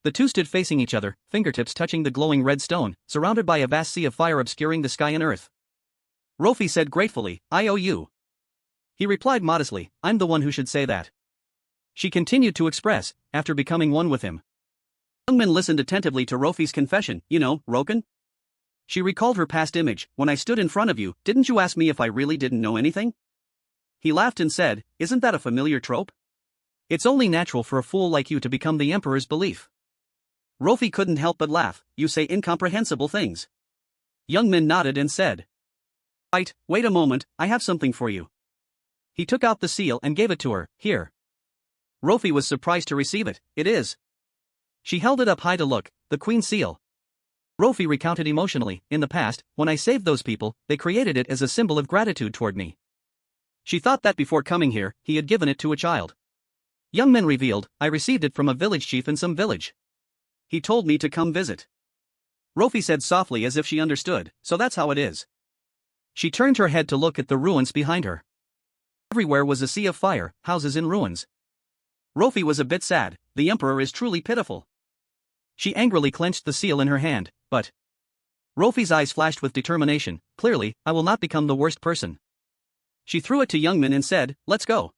The two stood facing each other, fingertips touching the glowing red stone, surrounded by a vast sea of fire obscuring the sky and earth. Rofi said gratefully, "I owe you." He replied modestly, "I'm the one who should say that." She continued to express, after becoming one with him. Youngman listened attentively to Rofi's confession. "You know, Roken?" She recalled her past image. "When I stood in front of you, didn't you ask me if I really didn't know anything?" He laughed and said, "Isn't that a familiar trope? It's only natural for a fool like you to become the Emperor's belief." Rofi couldn't help but laugh. "You say incomprehensible things." Youngman nodded and said, Wait a moment, I have something for you." He took out the seal and gave it to her. "Here." Rofi was surprised to receive it. "It is." She held it up high to look, the Queen's seal. Rofi recounted emotionally, "In the past, when I saved those people, they created it as a symbol of gratitude toward me." She thought that before coming here, he had given it to a child. Youngman revealed, "I received it from a village chief in some village. He told me to come visit." Rofi said softly as if she understood, "So that's how it is." She turned her head to look at the ruins behind her. Everywhere was a sea of fire, houses in ruins. Rofi was a bit sad. The Emperor is truly pitiful. She angrily clenched the seal in her hand, but Rofi's eyes flashed with determination. "Clearly, I will not become the worst person." She threw it to Youngman and said, "Let's go."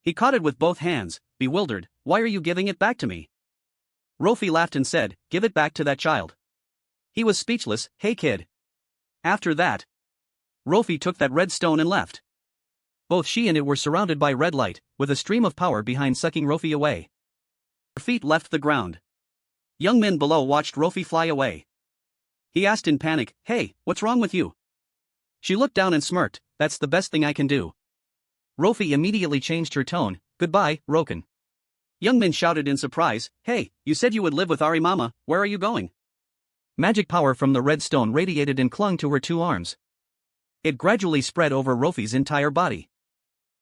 He caught it with both hands, bewildered. "Why are you giving it back to me?" Rofi laughed and said, "Give it back to that child." He was speechless. "Hey kid." After that, Rofi took that red stone and left. Both she and it were surrounded by red light, with a stream of power behind sucking Rofi away. Her feet left the ground. Young men below watched Rofi fly away. He asked in panic, "Hey, what's wrong with you?" She looked down and smirked, "That's the best thing I can do." Rofi immediately changed her tone, "Goodbye, Roken." Youngmin shouted in surprise, "Hey, you said you would live with Ari Mama, where are you going?" Magic power from the red stone radiated and clung to her two arms. It gradually spread over Rofi's entire body.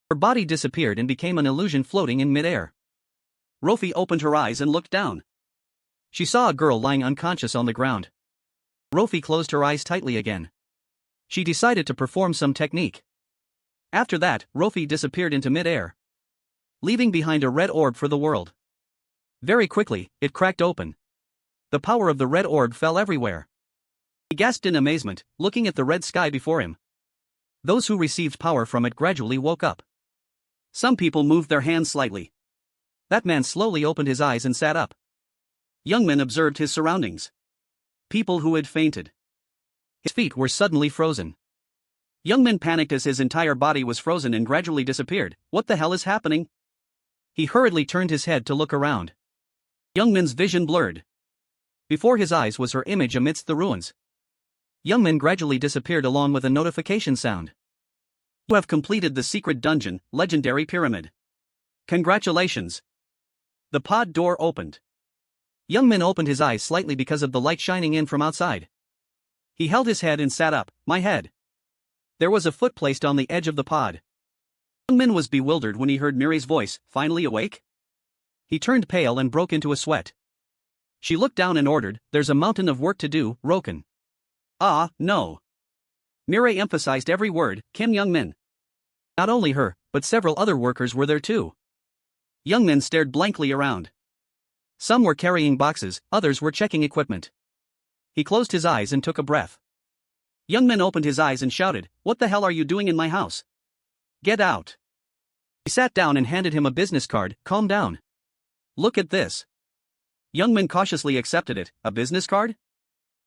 Her body disappeared and became an illusion floating in midair. Rofi opened her eyes and looked down. She saw a girl lying unconscious on the ground. Rofi closed her eyes tightly again. She decided to perform some technique. After that, Rofi disappeared into midair, leaving behind a red orb for the world. Very quickly, it cracked open. The power of the red orb fell everywhere. He gasped in amazement, looking at the red sky before him. Those who received power from it gradually woke up. Some people moved their hands slightly. That man slowly opened his eyes and sat up. Youngman observed his surroundings. People who had fainted. His feet were suddenly frozen. Youngman panicked as his entire body was frozen and gradually disappeared. What the hell is happening? He hurriedly turned his head to look around. Youngman's vision blurred. Before his eyes was her image amidst the ruins. Youngman gradually disappeared along with a notification sound. You have completed the secret dungeon, Legendary Pyramid. Congratulations. The pod door opened. Youngman opened his eyes slightly because of the light shining in from outside. He held his head and sat up. My head. There was a foot placed on the edge of the pod. Youngman was bewildered when he heard Miri's voice. Finally awake? He turned pale and broke into a sweat. She looked down and ordered, There's a mountain of work to do, Roken. Ah, no. Miri emphasized every word, Kim Youngmin. Not only her, but several other workers were there too. Youngmin stared blankly around. Some were carrying boxes, others were checking equipment. He closed his eyes and took a breath. Youngmin opened his eyes and shouted, "What the hell are you doing in my house? Get out." He sat down and handed him a business card. "Calm down. Look at this." Youngmin cautiously accepted it. "A business card?"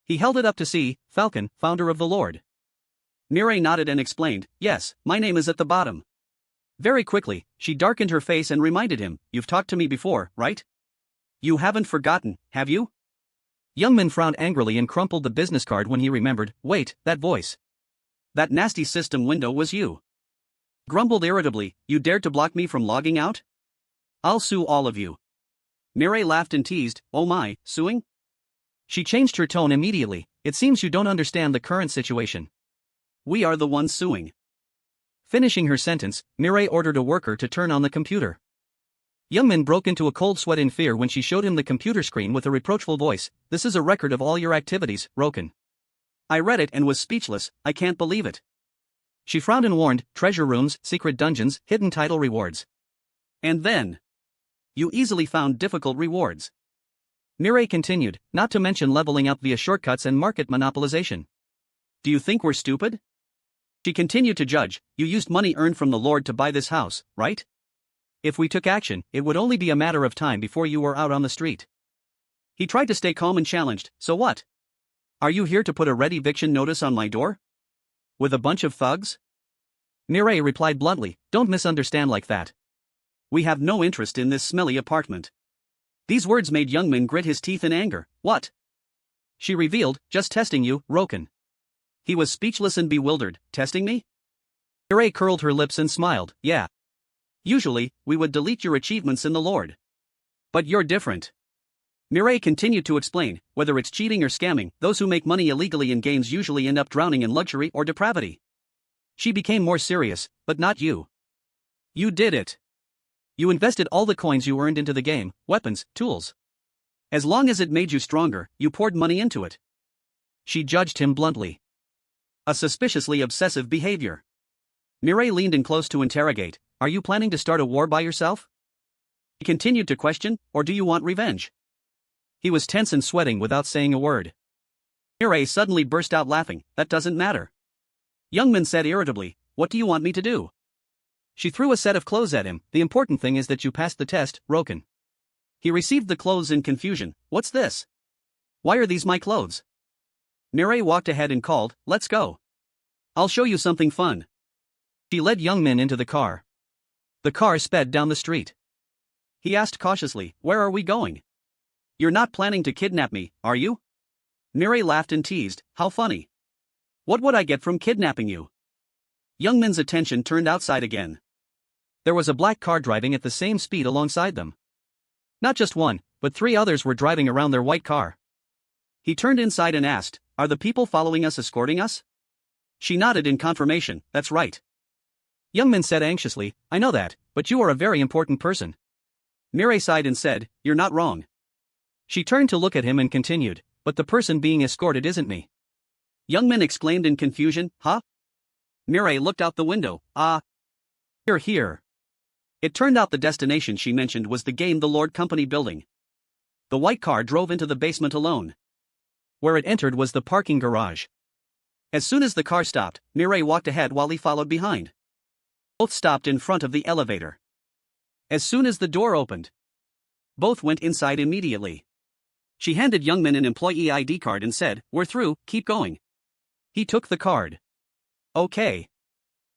He held it up to see. "Falcon, founder of the Lord." Mirai nodded and explained, "Yes, my name is at the bottom." Very quickly, she darkened her face and reminded him, "You've talked to me before, right? You haven't forgotten, have you?" Youngmin frowned angrily and crumpled the business card when he remembered, "Wait, that voice. That nasty system window was you." Grumbled irritably, "You dared to block me from logging out? I'll sue all of you." Mirai laughed and teased, "Oh my, suing?" She changed her tone immediately. "It seems you don't understand the current situation. We are the ones suing." Finishing her sentence, Mirai ordered a worker to turn on the computer. Youngmin broke into a cold sweat in fear when she showed him the computer screen with a reproachful voice. "This is a record of all your activities, Roken." I read it and was speechless. "I can't believe it." She frowned and warned, "Treasure rooms, secret dungeons, hidden title rewards. And then you easily found difficult rewards." Mirai continued, "Not to mention leveling up via shortcuts and market monopolization. Do you think we're stupid?" She continued to judge, "You used money earned from the Lord to buy this house, right? If we took action, it would only be a matter of time before you were out on the street." He tried to stay calm and challenged, "So what? Are you here to put a red eviction notice on my door? With a bunch of thugs?" Mirai replied bluntly, "Don't misunderstand like that. We have no interest in this smelly apartment." These words made Youngmin grit his teeth in anger. "What?" She revealed, "Just testing you, Roken." He was speechless and bewildered. "Testing me?" Mirai curled her lips and smiled, "Yeah. Usually, we would delete your achievements in the Lord. But you're different." Mirai continued to explain, "Whether it's cheating or scamming, those who make money illegally in games usually end up drowning in luxury or depravity." She became more serious, "But not you. You did it. You invested all the coins you earned into the game, weapons, tools. As long as it made you stronger, you poured money into it." She judged him bluntly. A suspiciously obsessive behavior. Mirai leaned in close to interrogate, "Are you planning to start a war by yourself?" He continued to question, "Or do you want revenge?" He was tense and sweating without saying a word. Mirai suddenly burst out laughing, "That doesn't matter." Youngmin said irritably, "What do you want me to do?" She threw a set of clothes at him. "The important thing is that you passed the test, Roken." He received the clothes in confusion. "What's this? Why are these my clothes?" Mirai walked ahead and called, "Let's go. I'll show you something fun." She led Youngmin into the car. The car sped down the street. He asked cautiously, "Where are we going? You're not planning to kidnap me, are you?" Mirai laughed and teased, "How funny. What would I get from kidnapping you?" Youngmin's attention turned outside again. There was a black car driving at the same speed alongside them. Not just one, but 3 others were driving around their white car. He turned inside and asked, "Are the people following us escorting us?" She nodded in confirmation, "That's right." Youngmin said anxiously, "I know that, but you are a very important person." Mirai sighed and said, "You're not wrong." She turned to look at him and continued, "But the person being escorted isn't me." Youngmin exclaimed in confusion, "Huh?" Mirai looked out the window, You're here." It turned out the destination she mentioned was the Game the Lord Company building. The white car drove into the basement alone. Where it entered was the parking garage. As soon as the car stopped, Mirai walked ahead while he followed behind. Both stopped in front of the elevator. As soon as the door opened, both went inside immediately. She handed Youngmin an employee ID card and said, "We're through, keep going." He took the card. "Okay."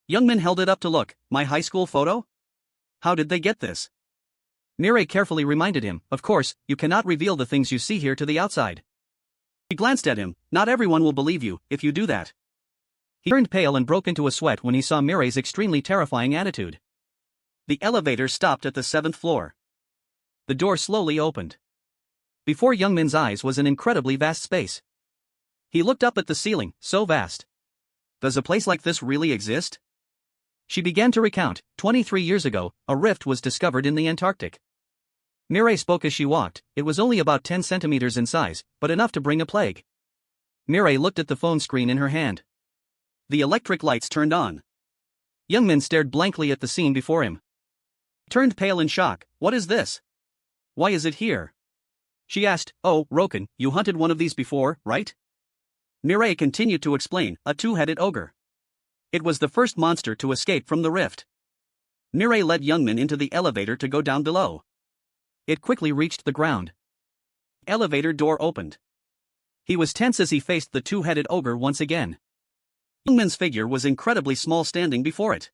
Youngmin held it up to look. "My high school photo? How did they get this?" Mirai carefully reminded him, "Of course, you cannot reveal the things you see here to the outside." He glanced at him. "Not everyone will believe you, if you do that." He turned pale and broke into a sweat when he saw Mirai's extremely terrifying attitude. The elevator stopped at the 7th floor. The door slowly opened. Before Youngmin's eyes was an incredibly vast space. He looked up at the ceiling, so vast. Does a place like this really exist? She began to recount. 23 years ago, a rift was discovered in the Antarctic. Mirai spoke as she walked. It was only about 10 centimeters in size, but enough to bring a plague. Mirai looked at the phone screen in her hand. The electric lights turned on. Youngmin stared blankly at the scene before him. He turned pale in shock. What is this? Why is it here? She asked. Oh, Roken, you hunted one of these before, right? Mireille continued to explain, a two-headed ogre. It was the first monster to escape from the rift. Mireille led Youngmin into the elevator to go down below. It quickly reached the ground. Elevator door opened. He was tense as he faced the two-headed ogre once again. Youngmin's figure was incredibly small standing before it.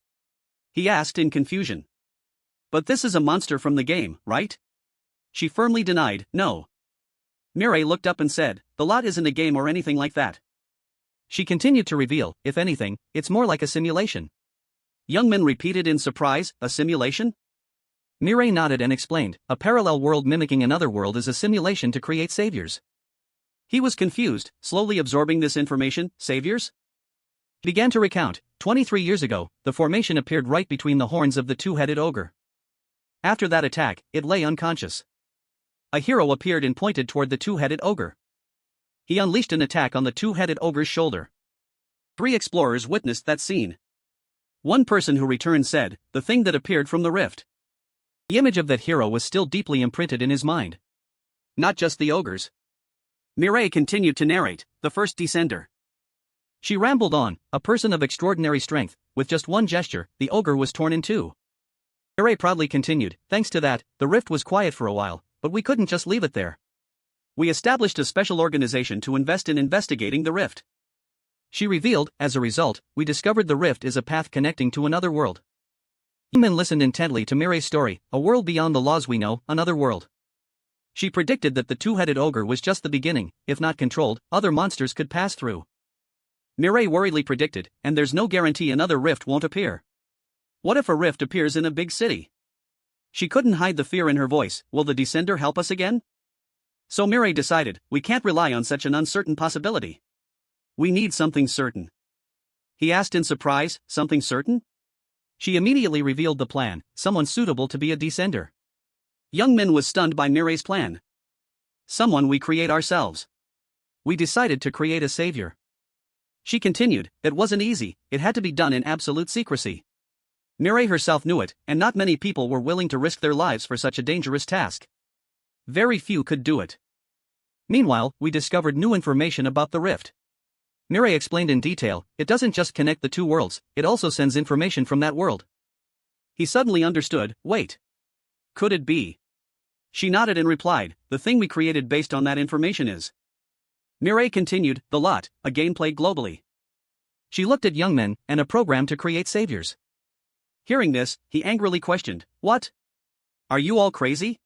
He asked in confusion. But this is a monster from the game, right? She firmly denied, no. Mireille looked up and said, the lot isn't a game or anything like that. She continued to reveal, if anything, it's more like a simulation. Youngmin repeated in surprise, a simulation? Mireille nodded and explained, a parallel world mimicking another world is a simulation to create saviors. He was confused, slowly absorbing this information. Saviors? He began to recount. 23 years ago, the formation appeared right between the horns of the two-headed ogre. After that attack, it lay unconscious. A hero appeared and pointed toward the two-headed ogre. He unleashed an attack on the two-headed ogre's shoulder. 3 explorers witnessed that scene. One person who returned said, the thing that appeared from the rift. The image of that hero was still deeply imprinted in his mind. Not just the ogres. Mireille continued to narrate, the first descender. She rambled on, a person of extraordinary strength, with just one gesture, the ogre was torn in two. Mireille proudly continued, thanks to that, the rift was quiet for a while, but we couldn't just leave it there. We established a special organization to invest in investigating the rift. She revealed, as a result, we discovered the rift is a path connecting to another world. Youngmin listened intently to Mireille's story, a world beyond the laws we know, another world. She predicted that the two-headed ogre was just the beginning, if not controlled, other monsters could pass through. Mireille worriedly predicted, and there's no guarantee another rift won't appear. What if a rift appears in a big city? She couldn't hide the fear in her voice. Will the descender help us again? So Mireille decided, we can't rely on such an uncertain possibility. We need something certain. He asked in surprise, something certain? She immediately revealed the plan, someone suitable to be a descender. Youngmin was stunned by Mireille's plan. Someone we create ourselves. We decided to create a savior. She continued, it wasn't easy, it had to be done in absolute secrecy. Mireille herself knew it, and not many people were willing to risk their lives for such a dangerous task. Very few could do it. Meanwhile, we discovered new information about the rift. Mireille explained in detail, it doesn't just connect the two worlds, it also sends information from that world. He suddenly understood, wait. Could it be? She nodded and replied, the thing we created based on that information is. Mireille continued, the lot, a game played globally. She looked at Youngmin, and a program to create saviors. Hearing this, he angrily questioned, what? Are you all crazy?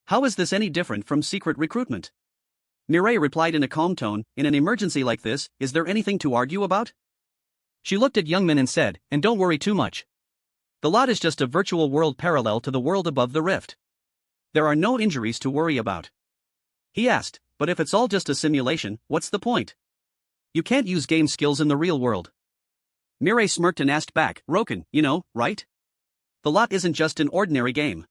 How is this any different from secret recruitment? Mireille replied in a calm tone, in an emergency like this, is there anything to argue about? She looked at Youngmin and said, and don't worry too much. The lot is just a virtual world parallel to the world above the rift. There are no injuries to worry about. He asked, but if it's all just a simulation, what's the point? You can't use game skills in the real world. Mireille smirked and asked back, Roken, you know, right? The lot isn't just an ordinary game.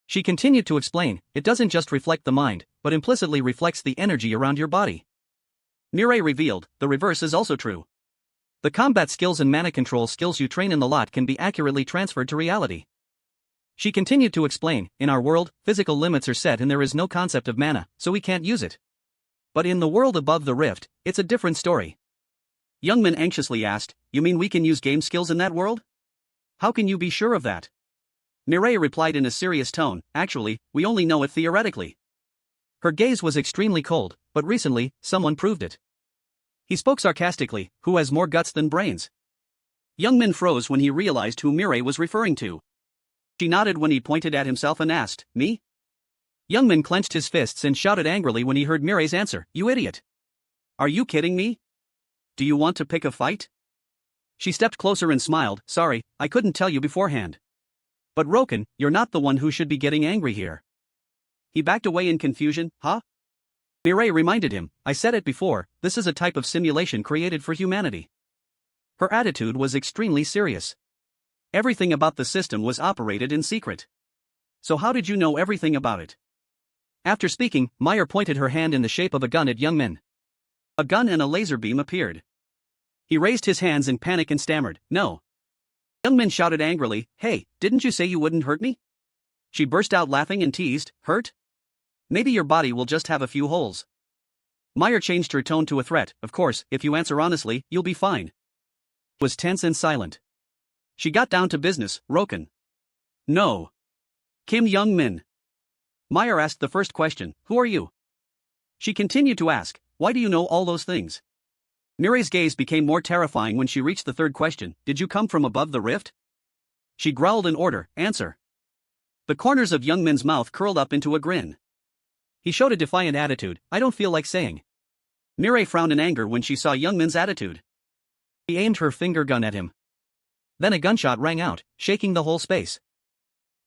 She continued to explain, it doesn't just reflect the mind, but implicitly reflects the energy around your body. Mireille revealed, the reverse is also true. The combat skills and mana control skills you train in the lot can be accurately transferred to reality. She continued to explain, in our world, physical limits are set and there is no concept of mana, so we can't use it. But in the world above the rift, it's a different story. Youngmin anxiously asked, you mean we can use game skills in that world? How can you be sure of that? Mireille replied in a serious tone, actually, we only know it theoretically. Her gaze was extremely cold, but recently, someone proved it. He spoke sarcastically, who has more guts than brains? Youngmin froze when he realized who Mireille was referring to. She nodded when he pointed at himself and asked, me? Youngmin clenched his fists and shouted angrily when he heard Mireille's answer, you idiot! Are you kidding me? Do you want to pick a fight? She stepped closer and smiled, sorry, I couldn't tell you beforehand. But Roken, you're not the one who should be getting angry here. He backed away in confusion, huh? Mireille reminded him, I said it before, this is a type of simulation created for humanity. Her attitude was extremely serious. Everything about the system was operated in secret. So how did you know everything about it? After speaking, Meyer pointed her hand in the shape of a gun at Youngmin. A gun and a laser beam appeared. He raised his hands in panic and stammered, no. Young Min shouted angrily, "Hey, didn't you say you wouldn't hurt me?" She burst out laughing and teased, "Hurt? Maybe your body will just have a few holes." Meyer changed her tone to a threat, "Of course, if you answer honestly, you'll be fine." He was tense and silent. She got down to business, "Roken." "No. Kim Young Min." Meyer asked the first question, "Who are you?" She continued to ask, "Why do you know all those things?" Mirai's gaze became more terrifying when she reached the third question, "Did you come from above the rift?" She growled in order, "Answer." The corners of Young Min's mouth curled up into a grin. He showed a defiant attitude, "I don't feel like saying." Mirai frowned in anger when she saw Young Min's attitude. She aimed her finger gun at him. Then a gunshot rang out, shaking the whole space.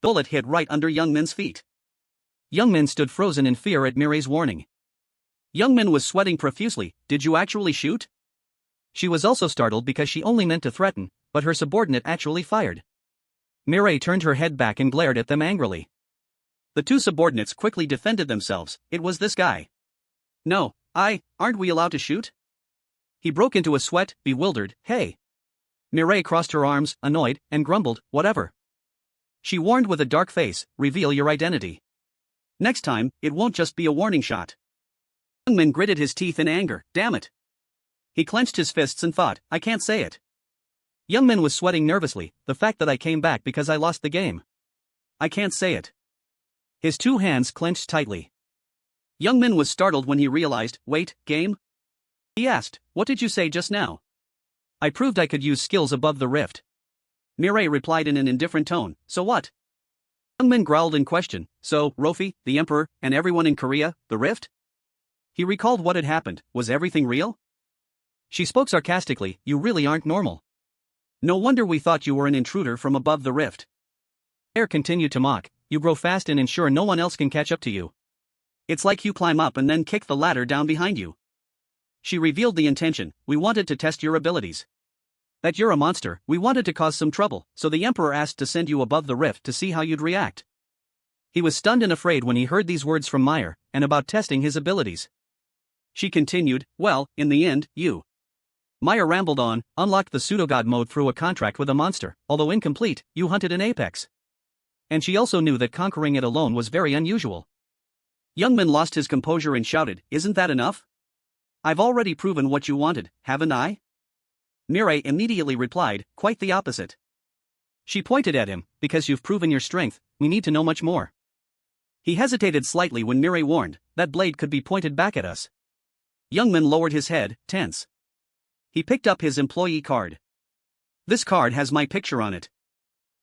The bullet hit right under Young Min's feet. Young Min stood frozen in fear at Mirai's warning. Young Min was sweating profusely. "Did you actually shoot?" She was also startled because she only meant to threaten, but her subordinate actually fired. Mirai turned her head back and glared at them angrily. The two subordinates quickly defended themselves. It was this guy. "No, aren't we allowed to shoot?" He broke into a sweat, bewildered. "Hey." Mirai crossed her arms, annoyed, and grumbled, "Whatever." She warned with a dark face, "Reveal your identity. Next time, it won't just be a warning shot." Young Min gritted his teeth in anger, "Damn it." He clenched his fists and thought, "I can't say it." Young Min was sweating nervously, "The fact that I came back because I lost the game. I can't say it." His two hands clenched tightly. Young Min was startled when he realized, "Wait, game?" He asked, "What did you say just now?" "I proved I could use skills above the rift." Mirai replied in an indifferent tone, "So what?" Young Min growled in question, "So, Rofi, the Emperor, and everyone in Korea, the rift?" He recalled what had happened. Was everything real? She spoke sarcastically, "You really aren't normal. No wonder we thought you were an intruder from above the rift." Air continued to mock, "You grow fast and ensure no one else can catch up to you. It's like you climb up and then kick the ladder down behind you." She revealed the intention, "We wanted to test your abilities. That you're a monster, we wanted to cause some trouble, so the Emperor asked to send you above the rift to see how you'd react." He was stunned and afraid when he heard these words from Meyer, and about testing his abilities. She continued, "Well, in the end, you." Meyer rambled on, "Unlocked the pseudogod mode through a contract with a monster, although incomplete, you hunted an apex. And she also knew that conquering it alone was very unusual." Young Min lost his composure and shouted, "Isn't that enough? I've already proven what you wanted, haven't I?" Mirai immediately replied, "Quite the opposite." She pointed at him, "Because you've proven your strength, we need to know much more." He hesitated slightly when Mirai warned, "That blade could be pointed back at us." Young Min lowered his head, tense. He picked up his employee card. "This card has my picture on it.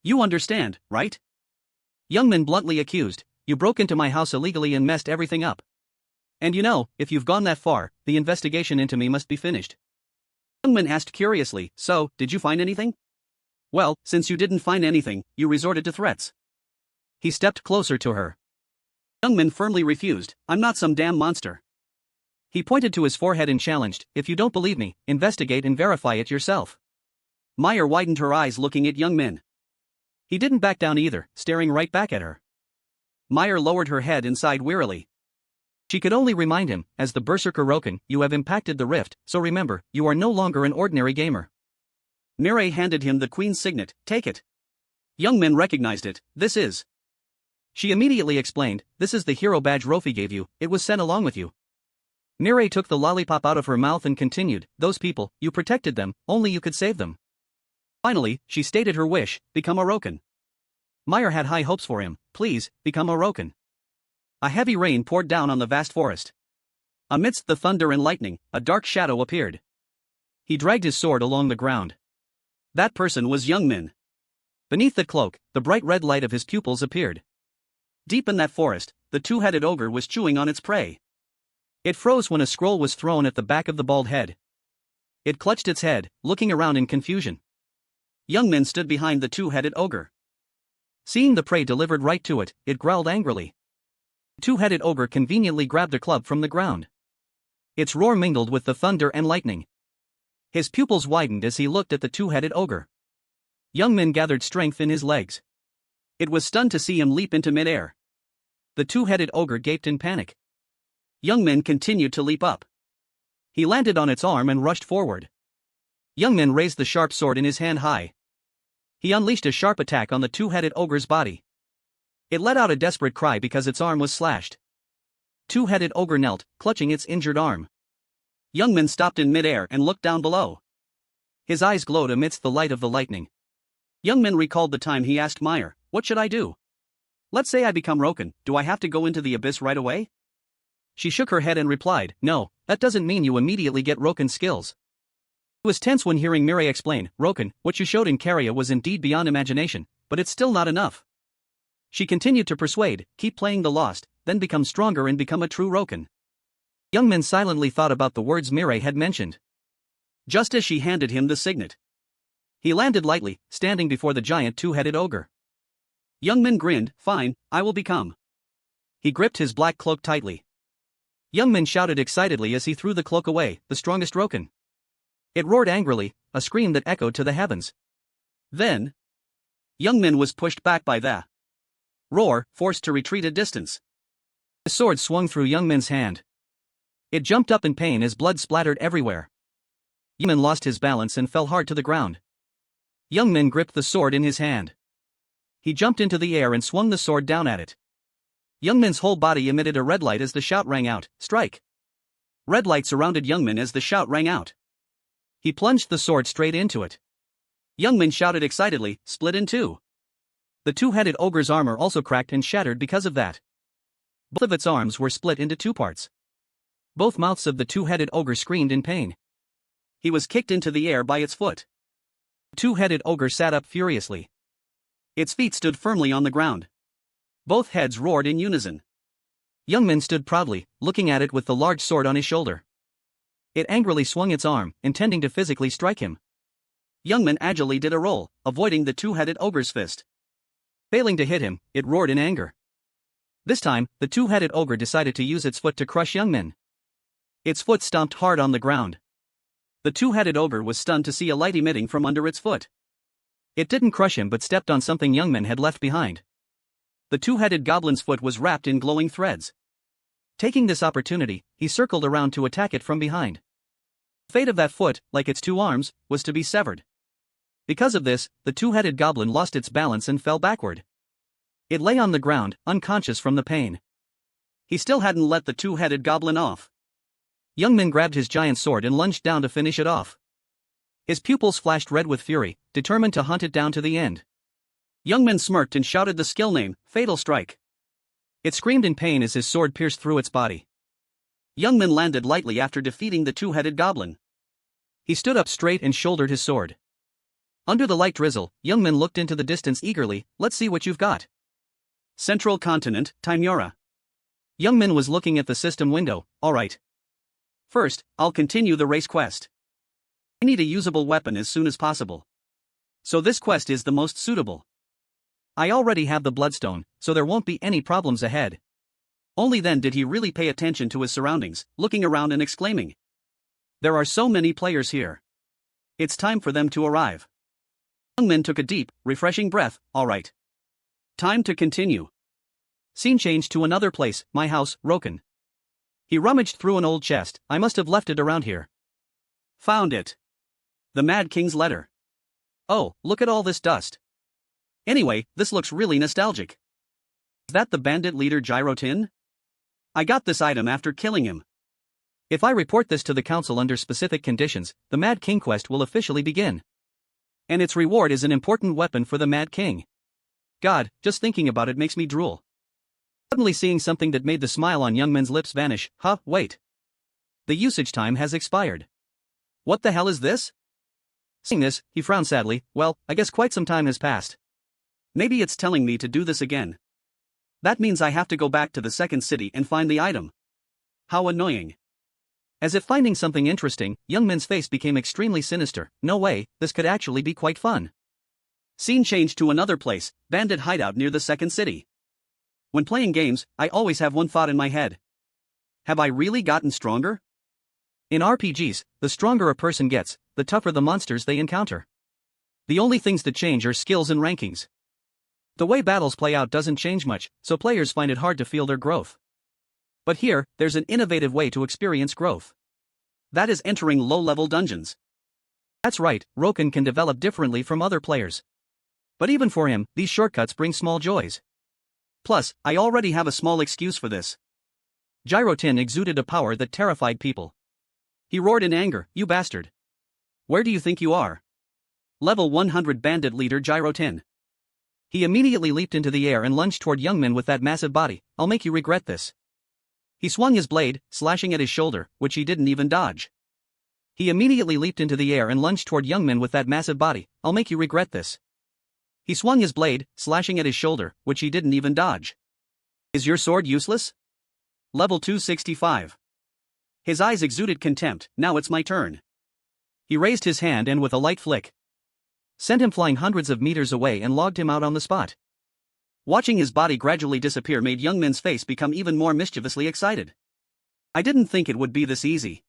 You understand, right?" Young Min bluntly accused, "You broke into my house illegally and messed everything up. And you know, if you've gone that far, the investigation into me must be finished." Young Min asked curiously, "So, did you find anything?" "Well, since you didn't find anything, you resorted to threats." He stepped closer to her. Young Min firmly refused, "I'm not some damn monster." He pointed to his forehead and challenged, "If you don't believe me, investigate and verify it yourself." Meyer widened her eyes looking at Young Min. He didn't back down either, staring right back at her. Meyer lowered her head and sighed wearily. She could only remind him, "As the berserker Roken, you have impacted the rift, so remember, you are no longer an ordinary gamer." Mirai handed him the Queen's signet, "Take it." Young Min recognized it, "This is." She immediately explained, "This is the hero badge Rofi gave you, it was sent along with you." Mirai took the lollipop out of her mouth and continued, "Those people, you protected them, only you could save them." Finally, she stated her wish, "Become a Roken." Meyer had high hopes for him, "Please, become a Roken." A heavy rain poured down on the vast forest. Amidst the thunder and lightning, a dark shadow appeared. He dragged his sword along the ground. That person was Young Min. Beneath the cloak, the bright red light of his pupils appeared. Deep in that forest, the two-headed ogre was chewing on its prey. It froze when a scroll was thrown at the back of the bald head. It clutched its head, looking around in confusion. Young Min stood behind the two-headed ogre. Seeing the prey delivered right to it, it growled angrily. The two-headed ogre conveniently grabbed a club from the ground. Its roar mingled with the thunder and lightning. His pupils widened as he looked at the two-headed ogre. Young Min gathered strength in his legs. It was stunned to see him leap into midair. The two-headed ogre gaped in panic. Young Min continued to leap up. He landed on its arm and rushed forward. Young Min raised the sharp sword in his hand high. He unleashed a sharp attack on the two-headed ogre's body. It let out a desperate cry because its arm was slashed. Two-headed ogre knelt, clutching its injured arm. Youngman stopped in midair and looked down below. His eyes glowed amidst the light of the lightning. Youngman recalled the time he asked Meyer, "What should I do? Let's say I become Roken, do I have to go into the abyss right away?" She shook her head and replied, "No, that doesn't mean you immediately get Roken skills." He was tense when hearing Mireille explain, "Roken, what you showed in Caria was indeed beyond imagination, but it's still not enough." She continued to persuade, "Keep playing the Lost, then become stronger and become a true Roken." Youngman silently thought about the words Mireille had mentioned. Just as she handed him the signet, he landed lightly, standing before the giant two-headed ogre. Youngman grinned, "Fine, I will become." He gripped his black cloak tightly. Youngman shouted excitedly as he threw the cloak away, "The strongest Roken." It roared angrily, a scream that echoed to the heavens. Then, Youngman was pushed back by the roar, forced to retreat a distance. The sword swung through Youngman's hand. It jumped up in pain as blood splattered everywhere. Youngman lost his balance and fell hard to the ground. Youngman gripped the sword in his hand. He jumped into the air and swung the sword down at it. Youngman's whole body emitted a red light as the shout rang out, "Strike!" Red light surrounded Youngman as the shout rang out. He plunged the sword straight into it. Youngman shouted excitedly, "Split in two." The two-headed ogre's armor also cracked and shattered because of that. Both of its arms were split into two parts. Both mouths of the two-headed ogre screamed in pain. He was kicked into the air by its foot. The two-headed ogre sat up furiously. Its feet stood firmly on the ground. Both heads roared in unison. Youngman stood proudly, looking at it with the large sword on his shoulder. It angrily swung its arm, intending to physically strike him. Youngman agilely did a roll, avoiding the two-headed ogre's fist. Failing to hit him, it roared in anger. This time, the two-headed ogre decided to use its foot to crush Youngman. Its foot stomped hard on the ground. The two-headed ogre was stunned to see a light emitting from under its foot. It didn't crush him but stepped on something Youngman had left behind. The two-headed goblin's foot was wrapped in glowing threads. Taking this opportunity, he circled around to attack it from behind. The fate of that foot, like its two arms, was to be severed. Because of this, the two-headed goblin lost its balance and fell backward. It lay on the ground, unconscious from the pain. He still hadn't let the two-headed goblin off. Youngman grabbed his giant sword and lunged down to finish it off. His pupils flashed red with fury, determined to hunt it down to the end. Youngman smirked and shouted the skill name, "Fatal Strike." It screamed in pain as his sword pierced through its body. Youngman landed lightly after defeating the two-headed goblin. He stood up straight and shouldered his sword. Under the light drizzle, Youngman looked into the distance eagerly, "Let's see what you've got." Central Continent, Timura. Youngman was looking at the system window. "All right. First, I'll continue the race quest. I need a usable weapon as soon as possible. So this quest is the most suitable. I already have the bloodstone, so there won't be any problems ahead." Only then did he really pay attention to his surroundings, looking around and exclaiming, "There are so many players here. It's time for them to arrive." Youngman took a deep, refreshing breath. "All right. Time to continue." Scene changed to another place, my house, Roken. He rummaged through an old chest. "I must have left it around here. Found it. The Mad King's letter. Oh, look at all this dust. Anyway, this looks really nostalgic. Is that the bandit leader Gyrotin? I got this item after killing him. If I report this to the council under specific conditions, the Mad King quest will officially begin. And its reward is an important weapon for the Mad King. God, just thinking about it makes me drool." Suddenly seeing something that made the smile on Youngman's lips vanish. Wait. The usage time has expired. What the hell is this? Seeing this, he frowned sadly. Well, I guess quite some time has passed. Maybe it's telling me to do this again. That means I have to go back to the second city and find the item. How annoying. As if finding something interesting, Youngman's face became extremely sinister. No way, this could actually be quite fun. Scene changed to another place, bandit hideout near the second city. When playing games, I always have one thought in my head. Have I really gotten stronger? In RPGs, the stronger a person gets, the tougher the monsters they encounter. The only things that change are skills and rankings. The way battles play out doesn't change much, so players find it hard to feel their growth. But here, there's an innovative way to experience growth. That is entering low-level dungeons. That's right, Roken can develop differently from other players. But even for him, these shortcuts bring small joys. Plus, I already have a small excuse for this. Gyrotin exuded a power that terrified people. He roared in anger, "You bastard! Where do you think you are?" Level 100 bandit leader Gyrotin. He immediately leaped into the air and lunged toward Youngmin with that massive body. "I'll make you regret this." He swung his blade, slashing at his shoulder, which he didn't even dodge. He immediately leaped into the air and lunged toward Youngmin with that massive body. "I'll make you regret this." He swung his blade, slashing at his shoulder, which he didn't even dodge. "Is your sword useless?" Level 265. His eyes exuded contempt. "Now it's my turn." He raised his hand and with a light flick, sent him flying hundreds of meters away and logged him out on the spot. Watching his body gradually disappear made Youngmin's face become even more mischievously excited. "I didn't think it would be this easy.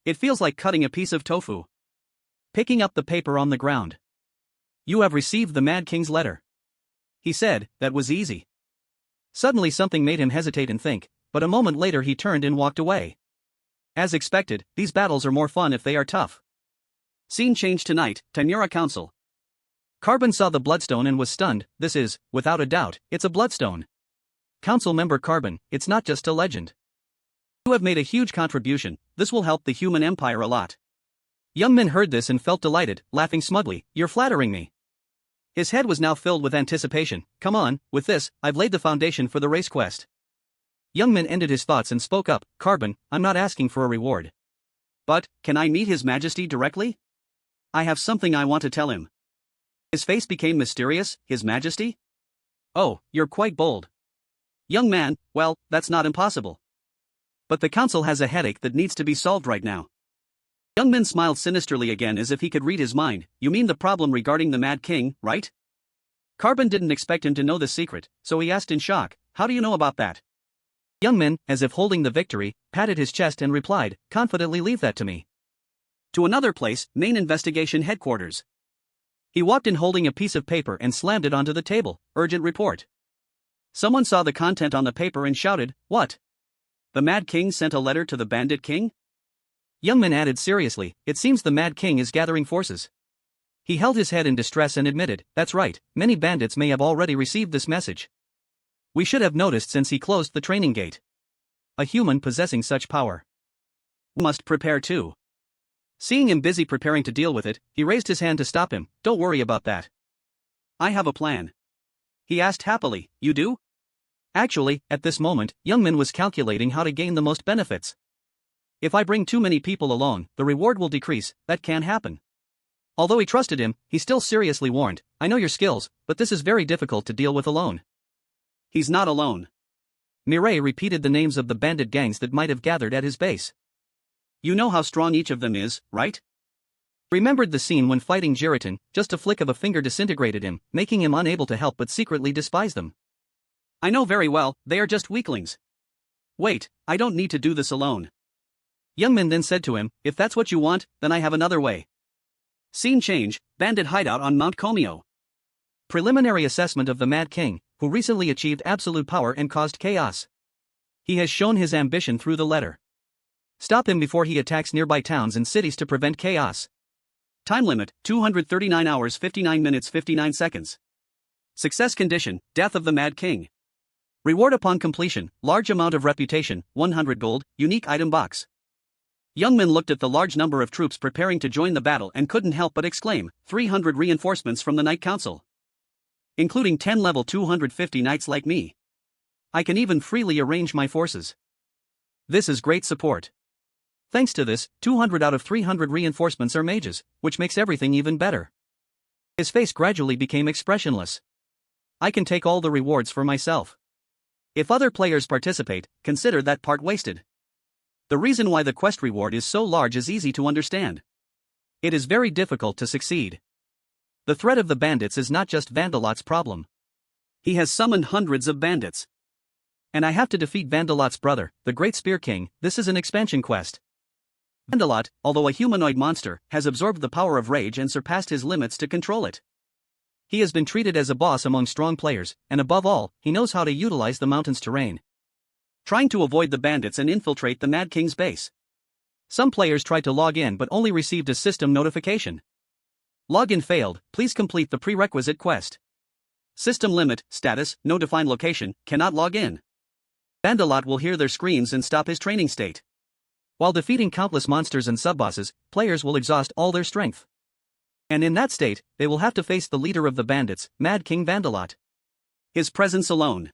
It feels like cutting a piece of tofu." Picking up the paper on the ground. "You have received the Mad King's letter," he said. "That was easy." Suddenly something made him hesitate and think, but a moment later he turned and walked away. As expected, these battles are more fun if they are tough. Scene change tonight, Tanura Council. Carbon saw the bloodstone and was stunned. "This is, without a doubt, it's a bloodstone." Council member Carbon, "It's not just a legend. You have made a huge contribution. This will help the human empire a lot." Youngmin heard this and felt delighted, laughing smugly. "You're flattering me." His head was now filled with anticipation. "Come on, with this, I've laid the foundation for the race quest." Youngmin ended his thoughts and spoke up. "Carbon, I'm not asking for a reward. But, can I meet His Majesty directly? I have something I want to tell him." His face became mysterious. "His Majesty? Oh, you're quite bold. Young man, well, that's not impossible. But the council has a headache that needs to be solved right now." Youngmin smiled sinisterly again as if he could read his mind. "You mean the problem regarding the Mad King, right?" Carbon didn't expect him to know the secret, so he asked in shock, "How do you know about that?" Youngmin, as if holding the victory, patted his chest and replied, confidently, "Leave that to me." To another place, main investigation headquarters. He walked in holding a piece of paper and slammed it onto the table. "Urgent report." Someone saw the content on the paper and shouted, "What? The Mad King sent a letter to the Bandit King?" Youngmin added seriously, "It seems the Mad King is gathering forces." He held his head in distress and admitted, "That's right, many bandits may have already received this message. We should have noticed since he closed the training gate. A human possessing such power. We must prepare too." Seeing him busy preparing to deal with it, he raised his hand to stop him. "Don't worry about that. I have a plan." He asked happily, "You do?" Actually, at this moment, Youngmin was calculating how to gain the most benefits. "If I bring too many people along, the reward will decrease. That can't happen." Although he trusted him, he still seriously warned, "I know your skills, but this is very difficult to deal with alone." "He's not alone." Mireille repeated the names of the bandit gangs that might have gathered at his base. "You know how strong each of them is, right?" Remembered the scene when fighting Gyrotin, just a flick of a finger disintegrated him, making him unable to help but secretly despise them. "I know very well, they are just weaklings. Wait, I don't need to do this alone." Youngmin then said to him, "If that's what you want, then I have another way." Scene change, bandit hideout on Mount Komio. Preliminary assessment of the Mad King, who recently achieved absolute power and caused chaos. He has shown his ambition through the letter. Stop him before he attacks nearby towns and cities to prevent chaos. Time limit, 239 hours 59 minutes 59 seconds. Success condition, death of the Mad King. Reward upon completion, large amount of reputation, 100 gold, unique item box. Youngmin looked at the large number of troops preparing to join the battle and couldn't help but exclaim, 300 reinforcements from the Night Council. Including 10 level 250 knights like me. I can even freely arrange my forces. This is great support. Thanks to this, 200 out of 300 reinforcements are mages, which makes everything even better. His face gradually became expressionless. I can take all the rewards for myself. If other players participate, consider that part wasted. The reason why the quest reward is so large is easy to understand. It is very difficult to succeed. The threat of the bandits is not just Vandalot's problem. He has summoned hundreds of bandits. And I have to defeat Vandalot's brother, the Great Spear King. This is an expansion quest. Vandalot, although a humanoid monster, has absorbed the power of rage and surpassed his limits to control it. He has been treated as a boss among strong players, and above all, he knows how to utilize the mountain's terrain. Trying to avoid the bandits and infiltrate the Mad King's base. Some players tried to log in but only received a system notification. Login failed, please complete the prerequisite quest. System limit, status, no defined location, cannot log in. Bandalot will hear their screams and stop his training state. While defeating countless monsters and subbosses, players will exhaust all their strength. And in that state, they will have to face the leader of the bandits, Mad King Bandalot. His presence alone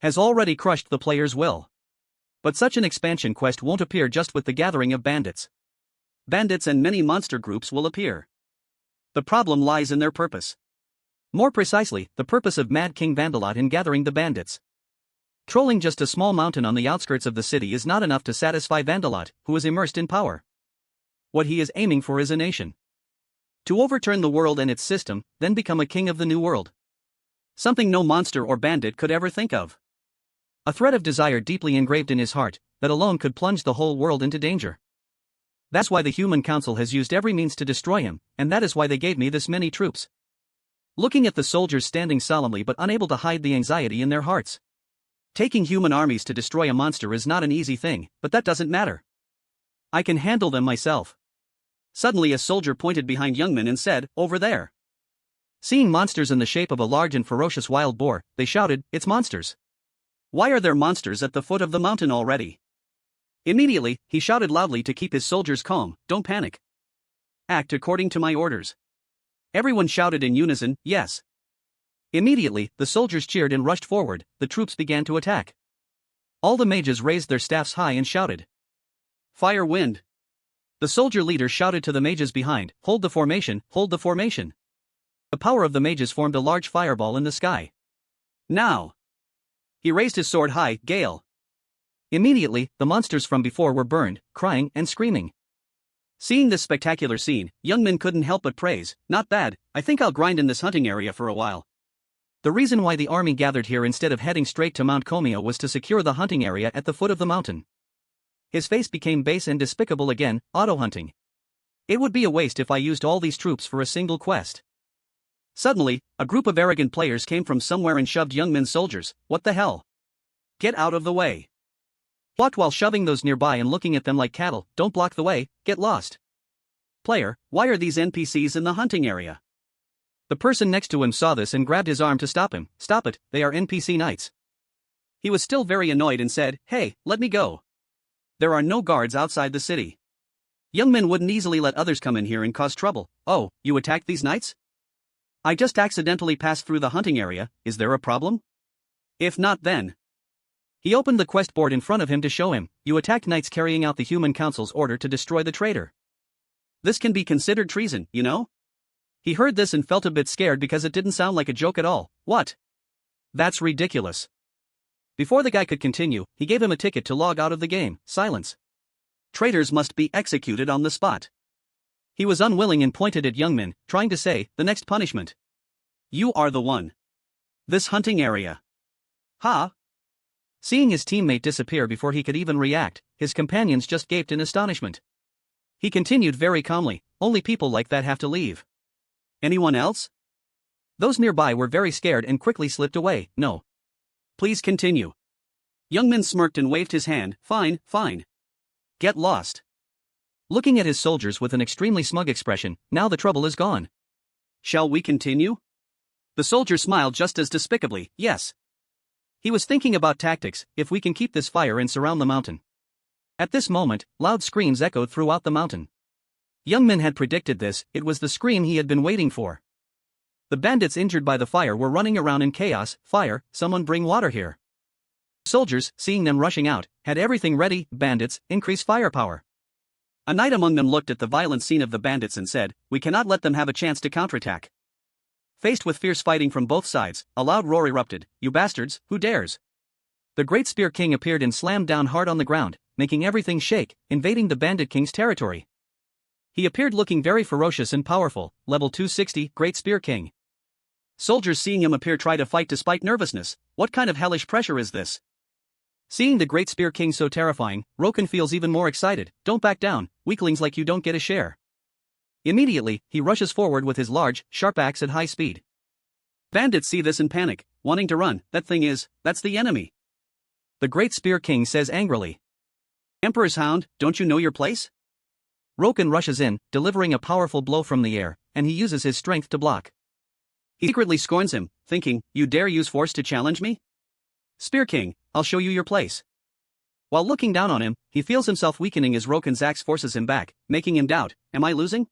has already crushed the player's will. But such an expansion quest won't appear just with the gathering of bandits. Bandits and many monster groups will appear. The problem lies in their purpose. More precisely, the purpose of Mad King Bandalot in gathering the bandits. Trolling just a small mountain on the outskirts of the city is not enough to satisfy Bandalot, who is immersed in power. What he is aiming for is a nation. To overturn the world and its system, then become a king of the new world. Something no monster or bandit could ever think of. A thread of desire deeply engraved in his heart, that alone could plunge the whole world into danger. That's why the Human Council has used every means to destroy him, and that is why they gave me this many troops. Looking at the soldiers standing solemnly but unable to hide the anxiety in their hearts. Taking human armies to destroy a monster is not an easy thing, but that doesn't matter. I can handle them myself. Suddenly a soldier pointed behind Youngman and said, "Over there." Seeing monsters in the shape of a large and ferocious wild boar, they shouted, "It's monsters. Why are there monsters at the foot of the mountain already?" Immediately, he shouted loudly to keep his soldiers calm, "Don't panic. Act according to my orders." Everyone shouted in unison, "Yes." Immediately, the soldiers cheered and rushed forward, the troops began to attack. All the mages raised their staffs high and shouted, "Fire wind." The soldier leader shouted to the mages behind, "Hold the formation, hold the formation." The power of the mages formed a large fireball in the sky. "Now!" He raised his sword high, "Gale." Immediately, the monsters from before were burned, crying and screaming. Seeing this spectacular scene, Youngmin couldn't help but praise, "Not bad, I think I'll grind in this hunting area for a while." The reason why the army gathered here instead of heading straight to Mount Komio was to secure the hunting area at the foot of the mountain. His face became base and despicable again, auto-hunting. It would be a waste if I used all these troops for a single quest. Suddenly, a group of arrogant players came from somewhere and shoved Youngmin's soldiers. "What the hell? Get out of the way." Blocked while shoving those nearby and looking at them like cattle, "Don't block the way, get lost." Player, why are these NPCs in the hunting area? The person next to him saw this and grabbed his arm to stop him. "Stop it, they are NPC knights." He was still very annoyed and said, "Hey, let me go. There are no guards outside the city. Youngmin wouldn't easily let others come in here and cause trouble." "Oh, you attacked these knights?" "I just accidentally passed through the hunting area, is there a problem?" "If not then." He opened the quest board in front of him to show him, "You attacked knights carrying out the Human Council's order to destroy the traitor. This can be considered treason, you know?" He heard this and felt a bit scared because it didn't sound like a joke at all. "What? That's ridiculous." Before the guy could continue, he gave him a ticket to log out of the game. Silence. Traitors must be executed on the spot. He was unwilling and pointed at Youngmin, trying to say, "The next punishment. You are the one. This hunting area." "Ha?" Seeing his teammate disappear before he could even react, his companions just gaped in astonishment. He continued very calmly, "Only people like that have to leave. Anyone else?" Those nearby were very scared and quickly slipped away. "No. Please continue." Youngmin smirked and waved his hand, "Fine, fine. Get lost." Looking at his soldiers with an extremely smug expression, "Now the trouble is gone. Shall we continue?" The soldier smiled just as despicably, "Yes." He was thinking about tactics, if we can keep this fire and surround the mountain. At this moment, loud screams echoed throughout the mountain. Youngmin had predicted this, it was the scream he had been waiting for. The bandits injured by the fire were running around in chaos. "Fire, someone bring water here." Soldiers, seeing them rushing out, had everything ready. "Bandits, increase firepower." A knight among them looked at the violent scene of the bandits and said, "We cannot let them have a chance to counterattack." Faced with fierce fighting from both sides, a loud roar erupted. "You bastards, who dares?" The Great Spear King appeared and slammed down hard on the ground, making everything shake, invading the Bandit King's territory. He appeared looking very ferocious and powerful, level 260, Great Spear King. Soldiers seeing him appear try to fight despite nervousness. What kind of hellish pressure is this? Seeing the Great Spear King so terrifying, Roken feels even more excited. "Don't back down, weaklings like you don't get a share." Immediately, he rushes forward with his large, sharp axe at high speed. Bandits see this and panic, wanting to run. That's the enemy." The Great Spear King says angrily, "Emperor's Hound, don't you know your place?" Roken rushes in, delivering a powerful blow from the air, and he uses his strength to block. He secretly scorns him, thinking, "You dare use force to challenge me? Spear King, I'll show you your place." While looking down on him, he feels himself weakening as Roken's axe forces him back, making him doubt, "Am I losing?"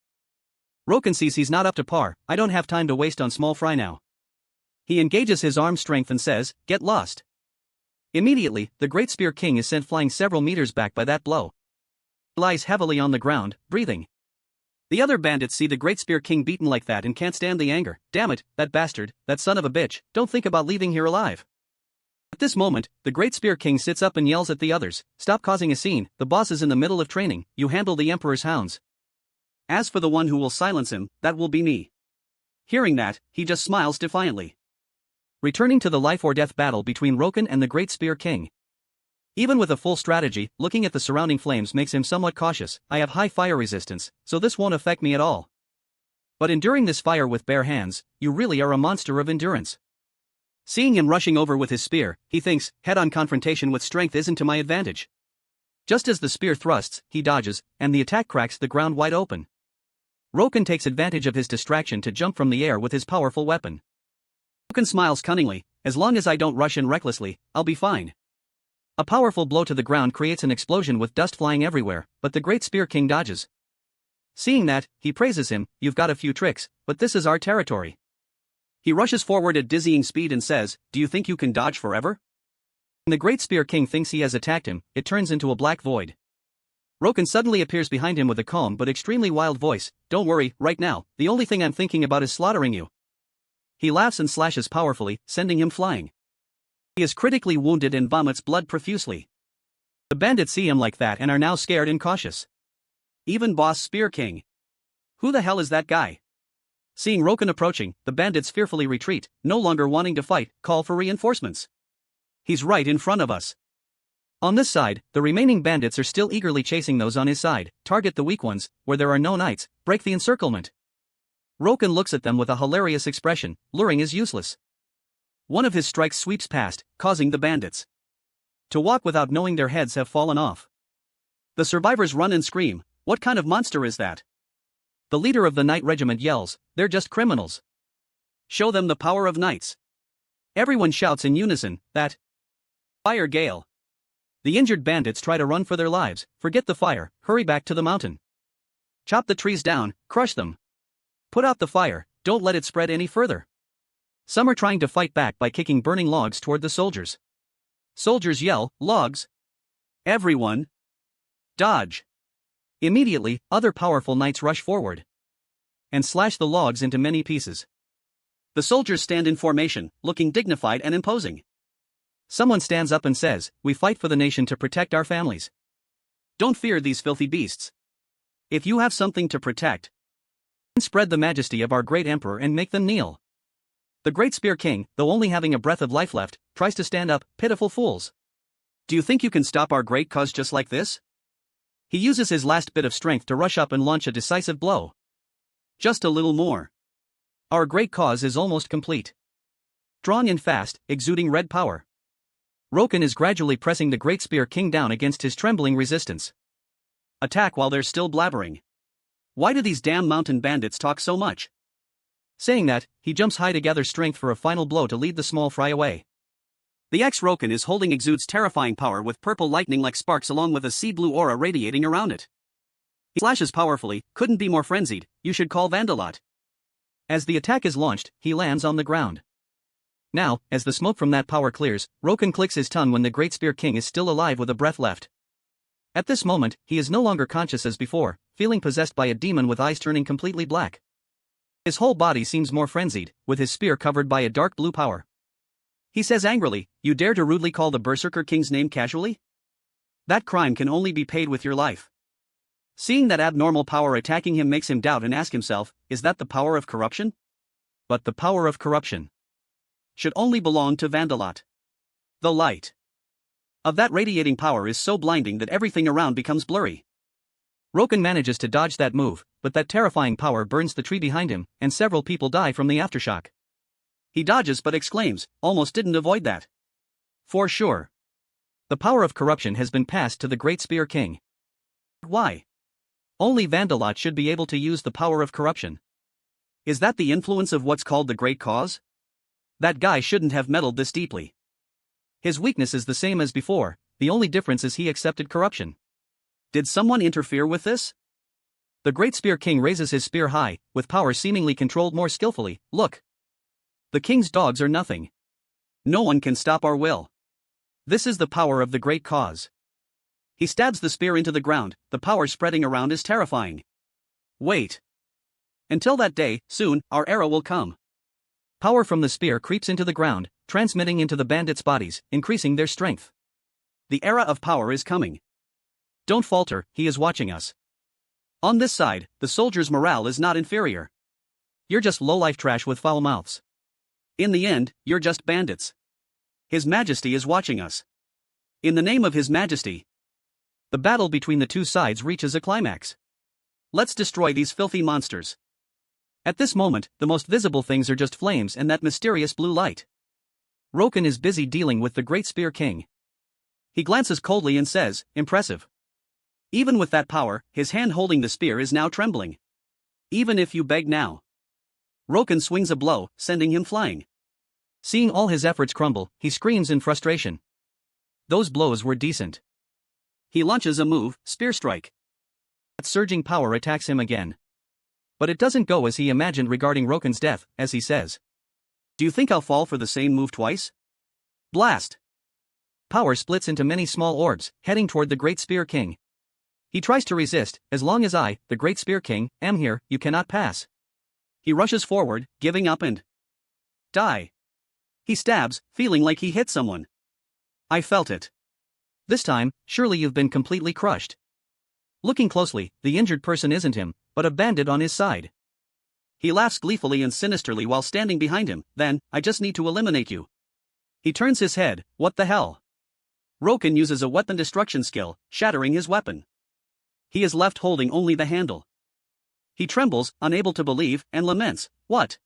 Roken sees he's not up to par. "I don't have time to waste on small fry now." He engages his arm strength and says, "Get lost." Immediately, the Great Spear King is sent flying several meters back by that blow. He lies heavily on the ground, breathing. The other bandits see the Great Spear King beaten like that and can't stand the anger. "Damn it, that bastard, that son of a bitch, don't think about leaving here alive." At this moment, the Great Spear King sits up and yells at the others, "Stop causing a scene, the boss is in the middle of training, you handle the Emperor's hounds. As for the one who will silence him, that will be me." Hearing that, he just smiles defiantly. Returning to the life-or-death battle between Roken and the Great Spear King. Even with a full strategy, looking at the surrounding flames makes him somewhat cautious. "I have high fire resistance, so this won't affect me at all. But enduring this fire with bare hands, you really are a monster of endurance." Seeing him rushing over with his spear, he thinks, head-on confrontation with strength isn't to my advantage. Just as the spear thrusts, he dodges, and the attack cracks the ground wide open. Roken takes advantage of his distraction to jump from the air with his powerful weapon. Roken smiles cunningly, "As long as I don't rush in recklessly, I'll be fine." A powerful blow to the ground creates an explosion with dust flying everywhere, but the Great Spear King dodges. Seeing that, he praises him, "You've got a few tricks, but this is our territory." He rushes forward at dizzying speed and says, "Do you think you can dodge forever?" When the Great Spear King thinks he has attacked him, it turns into a black void. Roken suddenly appears behind him with a calm but extremely wild voice, "Don't worry, right now, the only thing I'm thinking about is slaughtering you." He laughs and slashes powerfully, sending him flying. He is critically wounded and vomits blood profusely. The bandits see him like that and are now scared and cautious. Even Boss Spear King. Who the hell is that guy? Seeing Roken approaching, the bandits fearfully retreat, no longer wanting to fight, call for reinforcements. He's right in front of us. On this side, the remaining bandits are still eagerly chasing those on his side. Target the weak ones, where there are no knights, break the encirclement. Roken looks at them with a hilarious expression, luring is useless. One of his strikes sweeps past, causing the bandits to walk without knowing their heads have fallen off. The survivors run and scream, "What kind of monster is that?" The leader of the knight regiment yells, "They're just criminals. Show them the power of knights." Everyone shouts in unison, "That fire gale." The injured bandits try to run for their lives, forget the fire, hurry back to the mountain. Chop the trees down, crush them. Put out the fire, don't let it spread any further. Some are trying to fight back by kicking burning logs toward the soldiers. Soldiers yell, "Logs! Everyone! Dodge!" Immediately, other powerful knights rush forward and slash the logs into many pieces. The soldiers stand in formation, looking dignified and imposing. Someone stands up and says, "We fight for the nation to protect our families. Don't fear these filthy beasts. If you have something to protect, spread the majesty of our great emperor and make them kneel." The Great Spear King, though only having a breath of life left, tries to stand up, "Pitiful fools. Do you think you can stop our great cause just like this?" He uses his last bit of strength to rush up and launch a decisive blow. Just a little more. Our great cause is almost complete. Strong and fast, exuding red power. Roken is gradually pressing the Great Spear King down against his trembling resistance. Attack while they're still blabbering. Why do these damn mountain bandits talk so much? Saying that, he jumps high to gather strength for a final blow to lead the small fry away. The ex-Roken is holding exudes terrifying power with purple lightning like sparks along with a sea blue aura radiating around it. He slashes powerfully, couldn't be more frenzied, you should call Vandalot. As the attack is launched, he lands on the ground. Now, as the smoke from that power clears, Roken clicks his tongue when the Great Spear King is still alive with a breath left. At this moment, he is no longer conscious as before, feeling possessed by a demon with eyes turning completely black. His whole body seems more frenzied, with his spear covered by a dark blue power. He says angrily, "You dare to rudely call the Berserker King's name casually? That crime can only be paid with your life." Seeing that abnormal power attacking him makes him doubt and ask himself, is that the power of corruption? But the power of corruption should only belong to Vandalot. The light of that radiating power is so blinding that everything around becomes blurry. Roken manages to dodge that move, but that terrifying power burns the tree behind him, and several people die from the aftershock. He dodges but exclaims, "Almost didn't avoid that. For sure. The power of corruption has been passed to the Great Spear King." Why? Only Vandalot should be able to use the power of corruption. Is that the influence of what's called the Great Cause? That guy shouldn't have meddled this deeply. His weakness is the same as before, the only difference is he accepted corruption. Did someone interfere with this? The Great Spear King raises his spear high, with power seemingly controlled more skillfully. Look. The king's dogs are nothing. No one can stop our will. This is the power of the Great Cause. He stabs the spear into the ground, the power spreading around is terrifying. Wait. Until that day, soon, our era will come. Power from the spear creeps into the ground, transmitting into the bandits' bodies, increasing their strength. The era of power is coming. Don't falter, he is watching us. On this side, the soldiers' morale is not inferior. You're just low-life trash with foul mouths. In the end, you're just bandits. His Majesty is watching us. In the name of His Majesty. The battle between the two sides reaches a climax. Let's destroy these filthy monsters. At this moment, the most visible things are just flames and that mysterious blue light. Roken is busy dealing with the Great Spear King. He glances coldly and says, "Impressive." Even with that power, his hand holding the spear is now trembling. "Even if you beg now." Roken swings a blow, sending him flying. Seeing all his efforts crumble, he screams in frustration. Those blows were decent. He launches a move, Spear Strike. That surging power attacks him again. But it doesn't go as he imagined regarding Roken's death, as he says. "Do you think I'll fall for the same move twice?" Blast! Power splits into many small orbs, heading toward the Great Spear King. He tries to resist. "As long as I, the Great Spear King, am here, you cannot pass." He rushes forward, giving up and die. He stabs, feeling like he hit someone. I felt it. This time, surely you've been completely crushed. Looking closely, the injured person isn't him, but a bandit on his side. He laughs gleefully and sinisterly while standing behind him. "Then, I just need to eliminate you." He turns his head. What the hell? Roken uses a weapon destruction skill, shattering his weapon. He is left holding only the handle. He trembles, unable to believe, and laments, "What?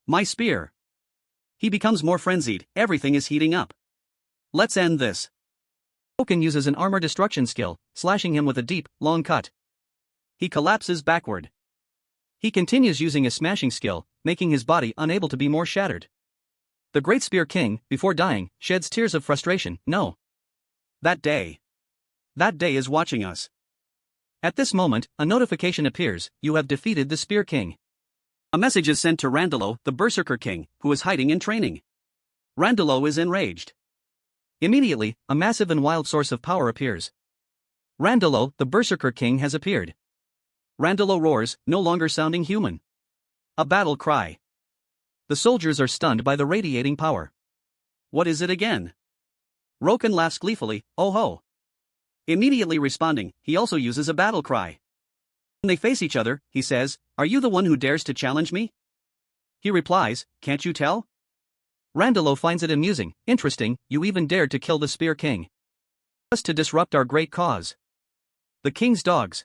My spear." He becomes more frenzied, everything is heating up. Let's end this. Roken uses an armor destruction skill, slashing him with a deep, long cut. He collapses backward. He continues using a smashing skill, making his body unable to be more shattered. The Great Spear King, before dying, sheds tears of frustration. No. That day is watching us. At this moment, a notification appears. You have defeated the Spear King. A message is sent to Randello, the Berserker King, who is hiding in training. Randello is enraged. Immediately, a massive and wild source of power appears. Randello, the Berserker King, has appeared. Randello roars, no longer sounding human. A battle cry. The soldiers are stunned by the radiating power. What is it again? Roken laughs gleefully, "Oh ho." Immediately responding, he also uses a battle cry. When they face each other, he says, "Are you the one who dares to challenge me?" He replies, "Can't you tell?" Randello finds it amusing. "Interesting, you even dared to kill the Spear King. Just to disrupt our great cause. The king's dogs.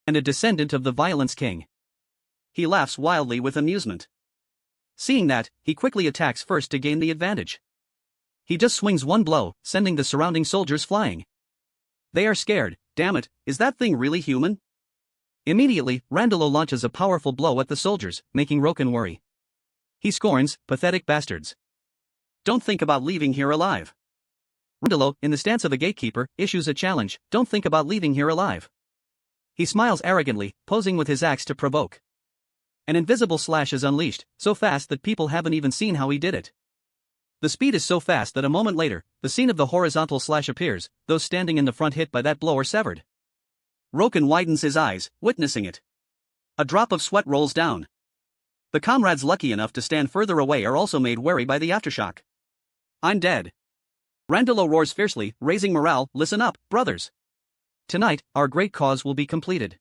And a descendant of the Violence King." He laughs wildly with amusement. Seeing that, he quickly attacks first to gain the advantage. He just swings one blow, sending the surrounding soldiers flying. They are scared. Damn it, is that thing really human? Immediately, Randello launches a powerful blow at the soldiers, making Roken worry. He scorns, "Pathetic bastards. Don't think about leaving here alive." Randello, in the stance of a gatekeeper, issues a challenge. "Don't think about leaving here alive." He smiles arrogantly, posing with his axe to provoke. An invisible slash is unleashed, so fast that people haven't even seen how he did it. The speed is so fast that a moment later, the scene of the horizontal slash appears. Those standing in the front hit by that blow are severed. Roken widens his eyes, witnessing it. A drop of sweat rolls down. The comrades lucky enough to stand further away are also made wary by the aftershock. "I'm dead." Randello roars fiercely, raising morale. "Listen up, brothers. Tonight, our great cause will be completed.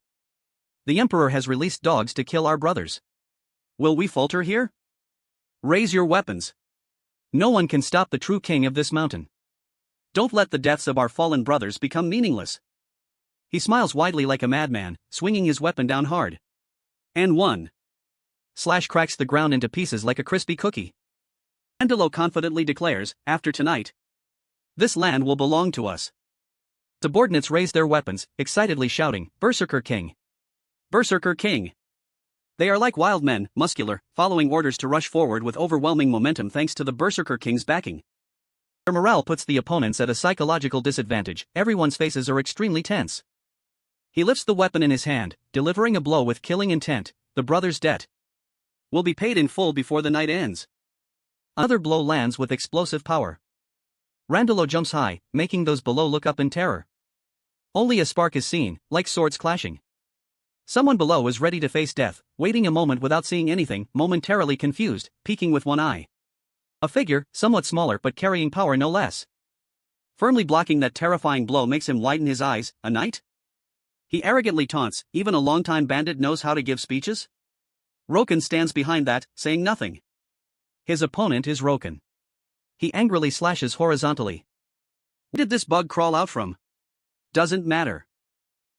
The Emperor has released dogs to kill our brothers. Will we falter here? Raise your weapons. No one can stop the true king of this mountain. Don't let the deaths of our fallen brothers become meaningless." He smiles widely like a madman, swinging his weapon down hard. And one slash cracks the ground into pieces like a crispy cookie. Randello confidently declares, "After tonight, this land will belong to us." Subordinates raise their weapons, excitedly shouting, "Berserker King! Berserker King!" They are like wild men, muscular, following orders to rush forward with overwhelming momentum thanks to the Berserker King's backing. Their morale puts the opponents at a psychological disadvantage. Everyone's faces are extremely tense. He lifts the weapon in his hand, delivering a blow with killing intent. The brother's debt will be paid in full before the night ends. Another blow lands with explosive power. Randello jumps high, making those below look up in terror. Only a spark is seen, like swords clashing. Someone below is ready to face death, waiting a moment without seeing anything, momentarily confused, peeking with one eye. A figure, somewhat smaller but carrying power no less. Firmly blocking that terrifying blow makes him widen his eyes. A knight? He arrogantly taunts, even a longtime bandit knows how to give speeches? Roken stands behind that, saying nothing. His opponent is Roken. He angrily slashes horizontally. Where did this bug crawl out from? Doesn't matter.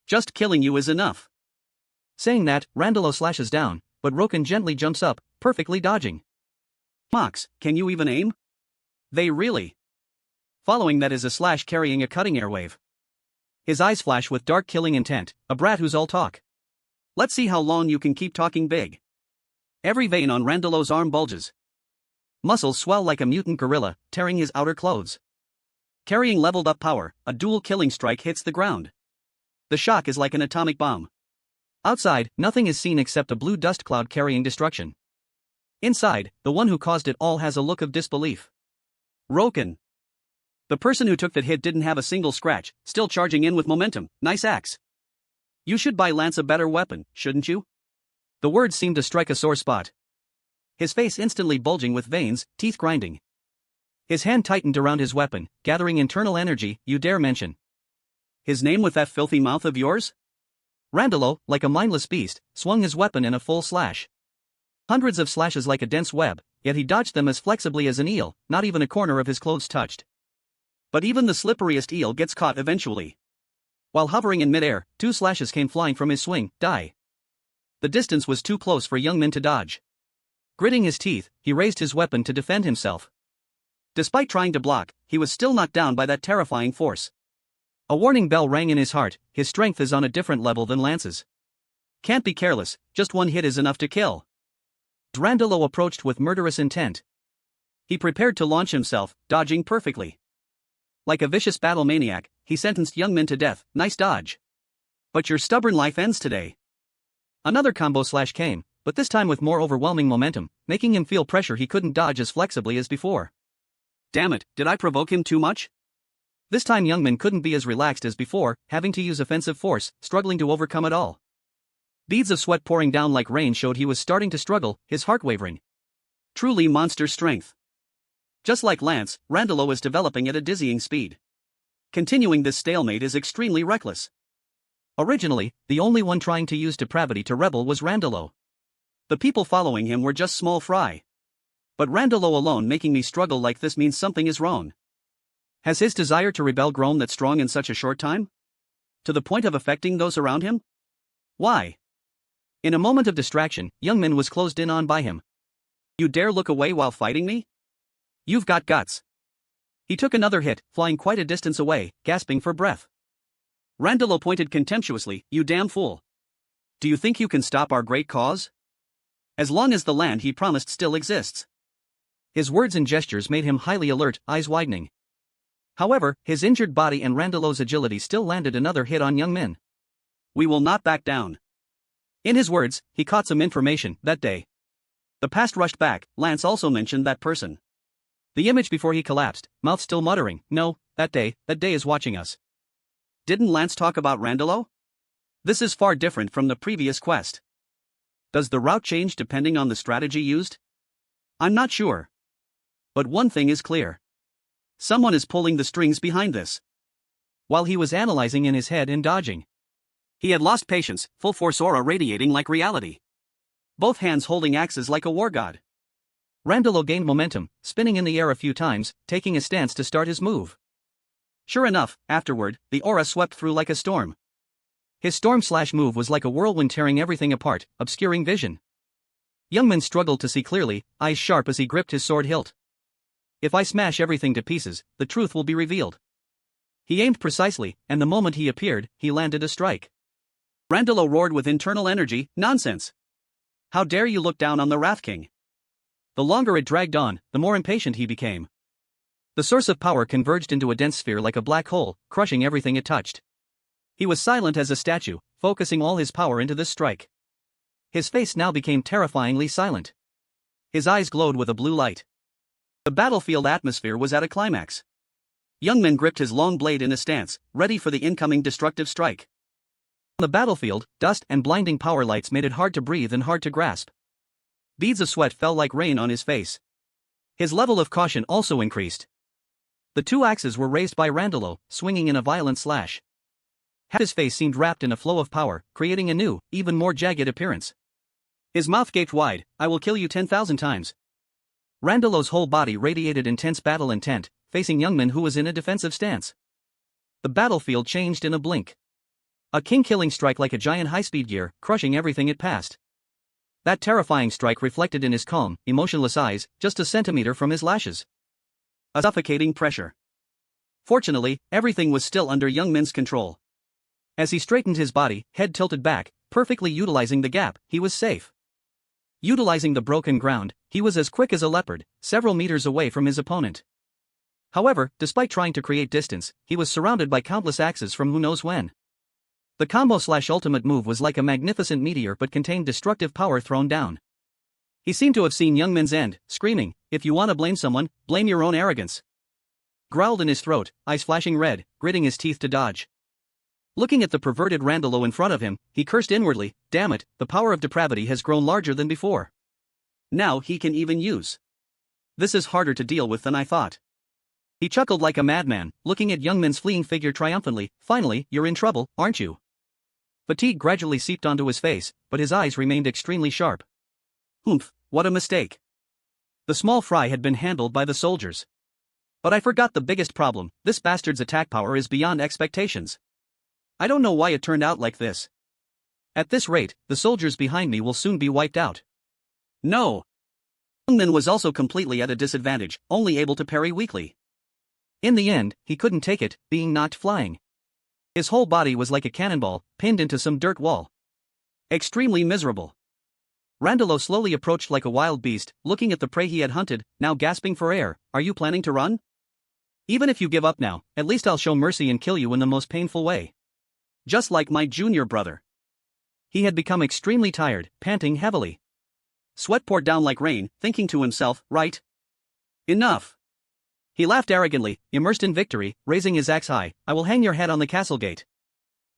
Just killing you is enough. Saying that, Randello slashes down, but Roken gently jumps up, perfectly dodging. Mox, can you even aim? They really. Following that is a slash carrying a cutting airwave. His eyes flash with dark killing intent, a brat who's all talk. Let's see how long you can keep talking big. Every vein on Randello's arm bulges. Muscles swell like a mutant gorilla, tearing his outer clothes. Carrying leveled up power, a dual killing strike hits the ground. The shock is like an atomic bomb. Outside, nothing is seen except a blue dust cloud carrying destruction. Inside, the one who caused it all has a look of disbelief. Roken. The person who took that hit didn't have a single scratch, still charging in with momentum. Nice axe. You should buy Lance a better weapon, shouldn't you? The words seem to strike a sore spot. His face instantly bulging with veins, teeth grinding. His hand tightened around his weapon, gathering internal energy. You dare mention his name with that filthy mouth of yours? Randello, like a mindless beast, swung his weapon in a full slash. Hundreds of slashes like a dense web, yet he dodged them as flexibly as an eel, not even a corner of his clothes touched. But even the slipperiest eel gets caught eventually. While hovering in midair, 2 slashes came flying from his swing. Die. The distance was too close for Youngmin to dodge. Gritting his teeth, he raised his weapon to defend himself. Despite trying to block, he was still knocked down by that terrifying force. A warning bell rang in his heart. His strength is on a different level than Lance's. Can't be careless, just one hit is enough to kill. Randello approached with murderous intent. He prepared to launch himself, dodging perfectly. Like a vicious battle maniac, he sentenced Youngmin to death. Nice dodge. But your stubborn life ends today. Another combo slash came, but this time with more overwhelming momentum, making him feel pressure he couldn't dodge as flexibly as before. Damn it, did I provoke him too much? This time Youngmin couldn't be as relaxed as before, having to use offensive force, struggling to overcome it all. Beads of sweat pouring down like rain showed he was starting to struggle, his heart wavering. Truly monster strength. Just like Lance, Randello is developing at a dizzying speed. Continuing this stalemate is extremely reckless. Originally, the only one trying to use depravity to rebel was Randello. The people following him were just small fry. But Randello alone making me struggle like this means something is wrong. Has his desire to rebel grown that strong in such a short time? To the point of affecting those around him? Why? In a moment of distraction, Youngmin was closed in on by him. You dare look away while fighting me? You've got guts. He took another hit, flying quite a distance away, gasping for breath. Randello pointed contemptuously, you damn fool. Do you think you can stop our great cause? As long as the land he promised still exists. His words and gestures made him highly alert, eyes widening. However, his injured body and Randello's agility still landed another hit on Youngmin. We will not back down. In his words, he caught some information that day. The past rushed back. Lance also mentioned that person. The image before he collapsed, mouth still muttering, no, that day is watching us. Didn't Lance talk about Randello? This is far different from the previous quest. Does the route change depending on the strategy used? I'm not sure. But one thing is clear. Someone is pulling the strings behind this. While he was analyzing in his head and dodging, he had lost patience, full force aura radiating like reality. Both hands holding axes like a war god. Randello gained momentum, spinning in the air a few times, taking a stance to start his move. Sure enough, afterward, the aura swept through like a storm. His storm slash move was like a whirlwind tearing everything apart, obscuring vision. Youngmin struggled to see clearly, eyes sharp as he gripped his sword hilt. If I smash everything to pieces, the truth will be revealed. He aimed precisely, and the moment he appeared, he landed a strike. Randello roared with internal energy, nonsense. How dare you look down on the Wrath King? The longer it dragged on, the more impatient he became. The source of power converged into a dense sphere like a black hole, crushing everything it touched. He was silent as a statue, focusing all his power into this strike. His face now became terrifyingly silent. His eyes glowed with a blue light. The battlefield atmosphere was at a climax. Youngman gripped his long blade in a stance, ready for the incoming destructive strike. On the battlefield, dust and blinding power lights made it hard to breathe and hard to grasp. Beads of sweat fell like rain on his face. His level of caution also increased. The two axes were raised by Randello, swinging in a violent slash. Half his face seemed wrapped in a flow of power, creating a new, even more jagged appearance. His mouth gaped wide. I will kill you 10,000 times. Randello's whole body radiated intense battle intent, facing Youngman who was in a defensive stance. The battlefield changed in a blink. A king-killing strike like a giant high-speed gear, crushing everything it passed. That terrifying strike reflected in his calm, emotionless eyes, just a centimeter from his lashes. A suffocating pressure. Fortunately, everything was still under Youngman's control. As he straightened his body, head tilted back, perfectly utilizing the gap, he was safe. Utilizing the broken ground, he was as quick as a leopard, several meters away from his opponent. However, despite trying to create distance, he was surrounded by countless axes from who knows when. The combo/ultimate move was like a magnificent meteor but contained destructive power thrown down. He seemed to have seen Youngman's end, screaming, "If you want to blame someone, blame your own arrogance." Growled in his throat, eyes flashing red, gritting his teeth to dodge. Looking at the perverted Randello in front of him, he cursed inwardly, "Damn it, the power of depravity has grown larger than before. Now he can even use. This is harder to deal with than I thought." He chuckled like a madman, looking at Youngman's fleeing figure triumphantly. "Finally, you're in trouble, aren't you?" Fatigue gradually seeped onto his face, but his eyes remained extremely sharp. Humph, what a mistake. The small fry had been handled by the soldiers. But I forgot the biggest problem. This bastard's attack power is beyond expectations. I don't know why it turned out like this. At this rate, the soldiers behind me will soon be wiped out. No. Youngman was also completely at a disadvantage, only able to parry weakly. In the end, he couldn't take it, being knocked flying. His whole body was like a cannonball, pinned into some dirt wall. Extremely miserable. Randello slowly approached like a wild beast, looking at the prey he had hunted, now gasping for air. "Are you planning to run? Even if you give up now, at least I'll show mercy and kill you in the most painful way. Just like my junior brother." He had become extremely tired, panting heavily. Sweat poured down like rain, thinking to himself, "Right? Enough." He laughed arrogantly, immersed in victory, raising his axe high. "I will hang your head on the castle gate."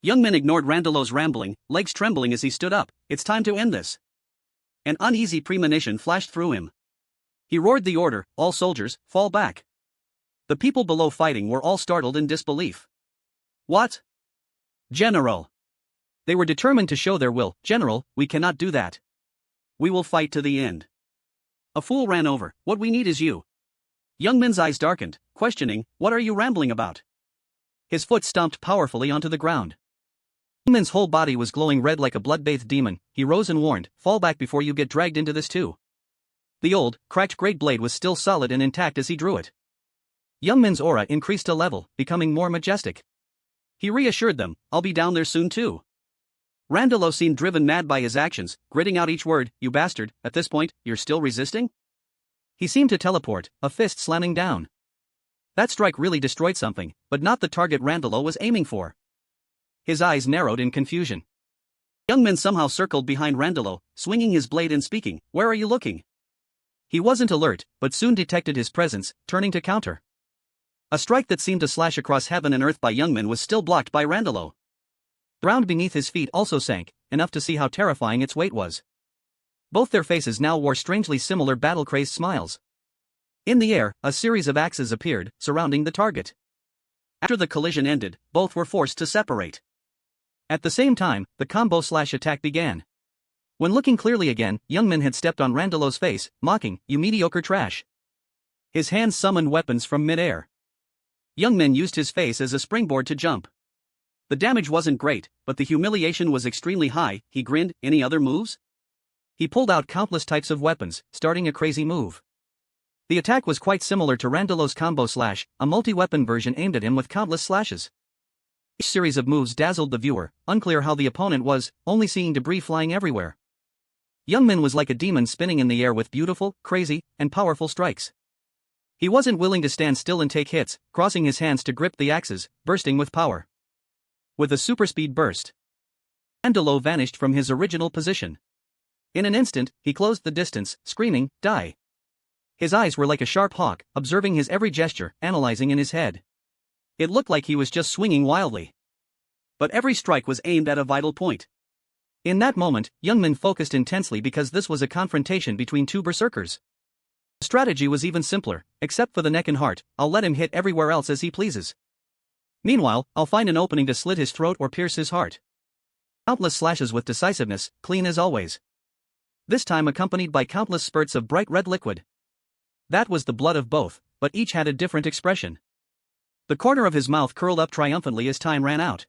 Youngman ignored Randello's rambling, legs trembling as he stood up. "It's time to end this." An uneasy premonition flashed through him. He roared the order, "All soldiers, fall back." The people below fighting were all startled in disbelief. "What? General!" They were determined to show their will. "General, we cannot do that. We will fight to the end." A fool ran over. "What we need is you." Youngman's eyes darkened, questioning, "What are you rambling about?" His foot stomped powerfully onto the ground. Youngman's whole body was glowing red like a blood-bathed demon. He rose and warned, "Fall back before you get dragged into this too." The old, cracked great blade was still solid and intact as he drew it. Youngman's aura increased a level, becoming more majestic. He reassured them, "I'll be down there soon too." Randello seemed driven mad by his actions, gritting out each word, "You bastard, at this point, you're still resisting?" He seemed to teleport, a fist slamming down. That strike really destroyed something, but not the target Randello was aiming for. His eyes narrowed in confusion. Youngman somehow circled behind Randello, swinging his blade and speaking, "Where are you looking?" He wasn't alert, but soon detected his presence, turning to counter. A strike that seemed to slash across heaven and earth by Youngman was still blocked by Randello. The ground beneath his feet also sank, enough to see how terrifying its weight was. Both their faces now wore strangely similar battle-crazed smiles. In the air, a series of axes appeared, surrounding the target. After the collision ended, both were forced to separate. At the same time, the combo/attack began. When looking clearly again, Youngman had stepped on Randello's face, mocking, "You mediocre trash." His hands summoned weapons from mid-air. Youngman used his face as a springboard to jump. The damage wasn't great, but the humiliation was extremely high. He grinned. "Any other moves?" He pulled out countless types of weapons, starting a crazy move. The attack was quite similar to Randello's combo slash, a multi-weapon version aimed at him with countless slashes. Each series of moves dazzled the viewer, unclear how the opponent was, only seeing debris flying everywhere. Young Min was like a demon spinning in the air with beautiful, crazy, and powerful strikes. He wasn't willing to stand still and take hits, crossing his hands to grip the axes, bursting with power. With a superspeed burst, Randalo vanished from his original position. In an instant, he closed the distance, screaming, "Die!" His eyes were like a sharp hawk, observing his every gesture, analyzing in his head. It looked like he was just swinging wildly. But every strike was aimed at a vital point. In that moment, Young Min focused intensely because this was a confrontation between two berserkers. The strategy was even simpler: except for the neck and heart, I'll let him hit everywhere else as he pleases. Meanwhile, I'll find an opening to slit his throat or pierce his heart. Countless slashes with decisiveness, clean as always. This time accompanied by countless spurts of bright red liquid. That was the blood of both, but each had a different expression. The corner of his mouth curled up triumphantly as time ran out.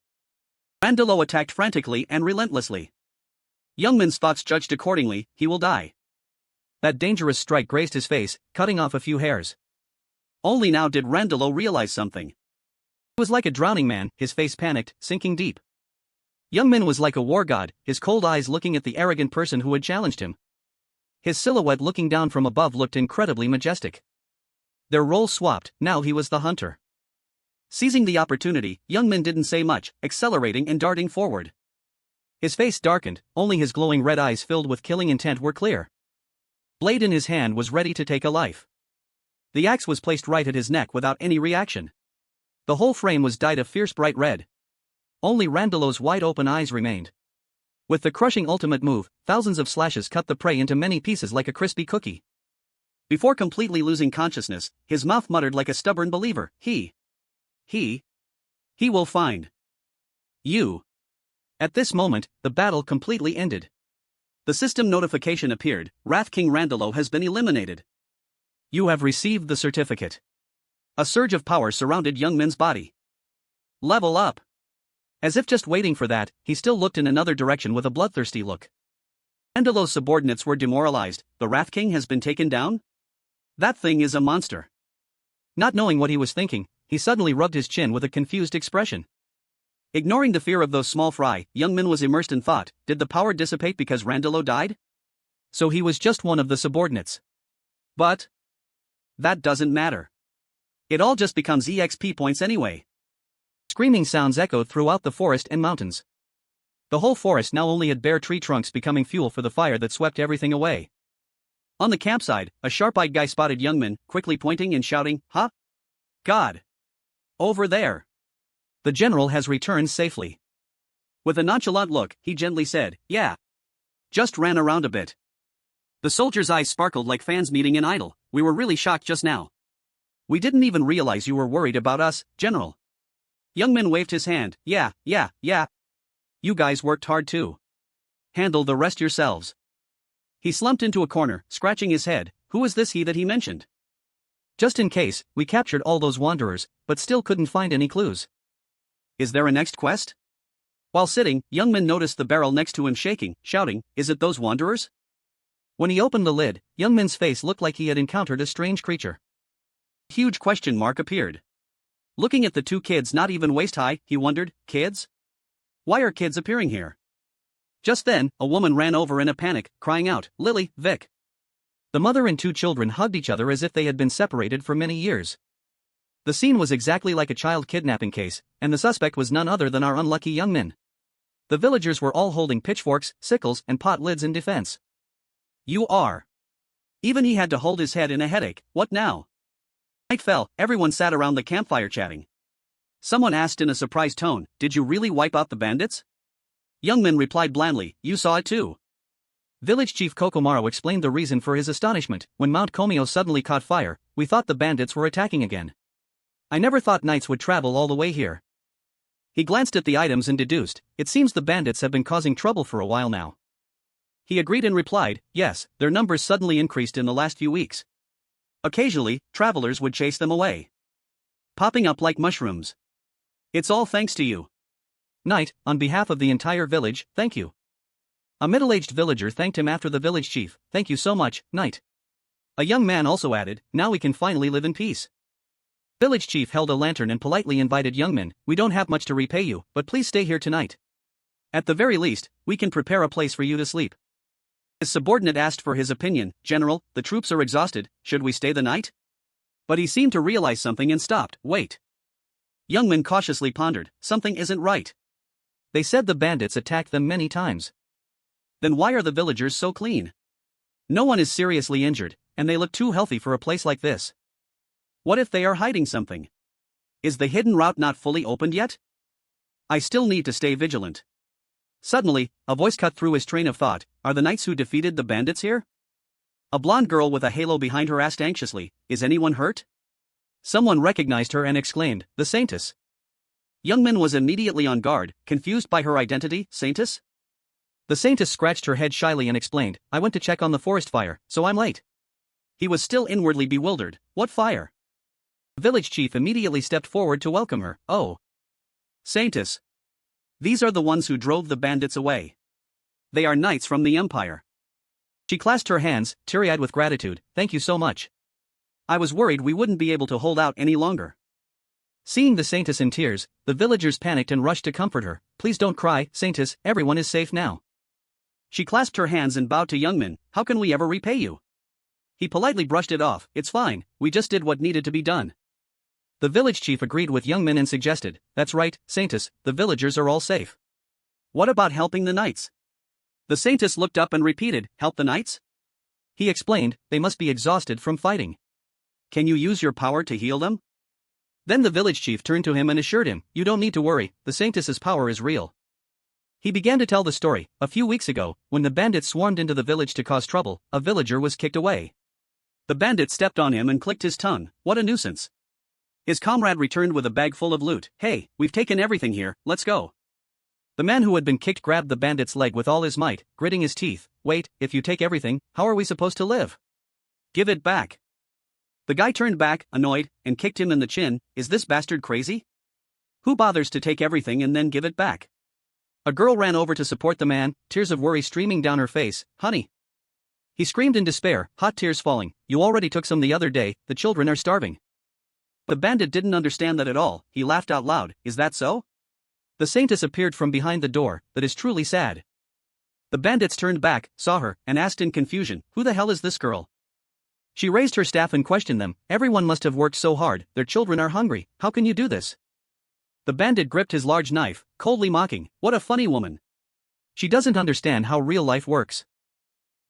Randalo attacked frantically and relentlessly. Young Min's thoughts judged accordingly: he will die. That dangerous strike grazed his face, cutting off a few hairs. Only now did Randalo realize something. He was like a drowning man, his face panicked, sinking deep. Young Min was like a war god, his cold eyes looking at the arrogant person who had challenged him. His silhouette looking down from above looked incredibly majestic. Their roles swapped, now he was the hunter. Seizing the opportunity, Young Min didn't say much, accelerating and darting forward. His face darkened, only his glowing red eyes filled with killing intent were clear. Blade in his hand was ready to take a life. The axe was placed right at his neck without any reaction. The whole frame was dyed a fierce bright red. Only Randalo's wide-open eyes remained. With the crushing ultimate move, thousands of slashes cut the prey into many pieces like a crispy cookie. Before completely losing consciousness, his mouth muttered like a stubborn believer, He will find you. At this moment, the battle completely ended. The system notification appeared: Wrath King Randalo has been eliminated. You have received the certificate. A surge of power surrounded Young Min's body. Level up. As if just waiting for that, he still looked in another direction with a bloodthirsty look. Randalo's subordinates were demoralized. The Wrath King has been taken down? That thing is a monster. Not knowing what he was thinking, he suddenly rubbed his chin with a confused expression. Ignoring the fear of those small fry, Young Min was immersed in thought: did the power dissipate because Randalo died? So he was just one of the subordinates. But that doesn't matter. It all just becomes EXP points anyway. Screaming sounds echoed throughout the forest and mountains. The whole forest now only had bare tree trunks becoming fuel for the fire that swept everything away. On the campsite, a sharp-eyed guy spotted Young Min, quickly pointing and shouting, "Huh? God! Over there! The general has returned safely." With a nonchalant look, he gently said, "Yeah. Just ran around a bit." The soldier's eyes sparkled like fans meeting an idol. "We were really shocked just now. We didn't even realize you were worried about us, General." Young Min waved his hand. Yeah. You guys worked hard too. Handle the rest yourselves." He slumped into a corner, scratching his head. Who was this he that he mentioned? Just in case, we captured all those wanderers, but still couldn't find any clues. Is there a next quest? While sitting, Young Min noticed the barrel next to him shaking, shouting, "Is it those wanderers?" When he opened the lid, Young Min's face looked like he had encountered a strange creature. A huge question mark appeared. Looking at the two kids not even waist-high, he wondered, kids? Why are kids appearing here? Just then, a woman ran over in a panic, crying out, "Lily, Vic." The mother and two children hugged each other as if they had been separated for many years. The scene was exactly like a child kidnapping case, and the suspect was none other than our unlucky Young Min. The villagers were all holding pitchforks, sickles, and pot lids in defense. You are. Even he had to hold his head in a headache. What now? Night fell, everyone sat around the campfire chatting. Someone asked in a surprised tone, "Did you really wipe out the bandits?" Young Min replied blandly, "You saw it too." Village Chief Kokomaro explained the reason for his astonishment. When Mount Komio suddenly caught fire, we thought the bandits were attacking again. I never thought knights would travel all the way here. He glanced at the items and deduced, it seems the bandits have been causing trouble for a while now. He agreed and replied, yes, their numbers suddenly increased in the last few weeks. Occasionally, travelers would chase them away, popping up like mushrooms. It's all thanks to you. Knight, on behalf of the entire village, thank you. A middle-aged villager thanked him after the village chief. Thank you so much, Knight. A young man also added, now we can finally live in peace. Village chief held a lantern and politely invited Young Min, we don't have much to repay you, but please stay here tonight. At the very least, we can prepare a place for you to sleep. His subordinate asked for his opinion. General, the troops are exhausted, should we stay the night? But he seemed to realize something and stopped. Wait. Youngman cautiously pondered, something isn't right. They said the bandits attacked them many times. Then why are the villagers so clean? No one is seriously injured, and they look too healthy for a place like this. What if they are hiding something? Is the hidden route not fully opened yet? I still need to stay vigilant. Suddenly, a voice cut through his train of thought. Are the knights who defeated the bandits here? A blonde girl with a halo behind her asked anxiously, is anyone hurt? Someone recognized her and exclaimed, the Saintess. Youngman was immediately on guard, confused by her identity. Saintess? The Saintess scratched her head shyly and explained, I went to check on the forest fire, so I'm late. He was still inwardly bewildered. What fire? The village chief immediately stepped forward to welcome her. Oh. Saintess. These are the ones who drove the bandits away. They are knights from the Empire. She clasped her hands, teary-eyed with gratitude. Thank you so much. I was worried we wouldn't be able to hold out any longer. Seeing the Saintess in tears, the villagers panicked and rushed to comfort her. Please don't cry, Saintess, everyone is safe now. She clasped her hands and bowed to Youngman. How can we ever repay you? He politely brushed it off. It's fine, we just did what needed to be done. The village chief agreed with Youngman and suggested, that's right, Saintess, the villagers are all safe. What about helping the knights? The Saintess looked up and repeated, help the knights? He explained, they must be exhausted from fighting. Can you use your power to heal them? Then the village chief turned to him and assured him, you don't need to worry, the Saintess's power is real. He began to tell the story. A few weeks ago, when the bandits swarmed into the village to cause trouble, a villager was kicked away. The bandit stepped on him and clicked his tongue. What a nuisance. His comrade returned with a bag full of loot. Hey, we've taken everything here, let's go. The man who had been kicked grabbed the bandit's leg with all his might, gritting his teeth. Wait, if you take everything, how are we supposed to live? Give it back. The guy turned back, annoyed, and kicked him in the chin. Is this bastard crazy? Who bothers to take everything and then give it back? A girl ran over to support the man, tears of worry streaming down her face. Honey. He screamed in despair, hot tears falling. You already took some the other day, the children are starving. The bandit didn't understand that at all. He laughed out loud. Is that so? The Saintess appeared from behind the door. That is truly sad. The bandits turned back, saw her, and asked in confusion, who the hell is this girl? She raised her staff and questioned them. Everyone must have worked so hard, their children are hungry, how can you do this? The bandit gripped his large knife, coldly mocking, what a funny woman. She doesn't understand how real life works.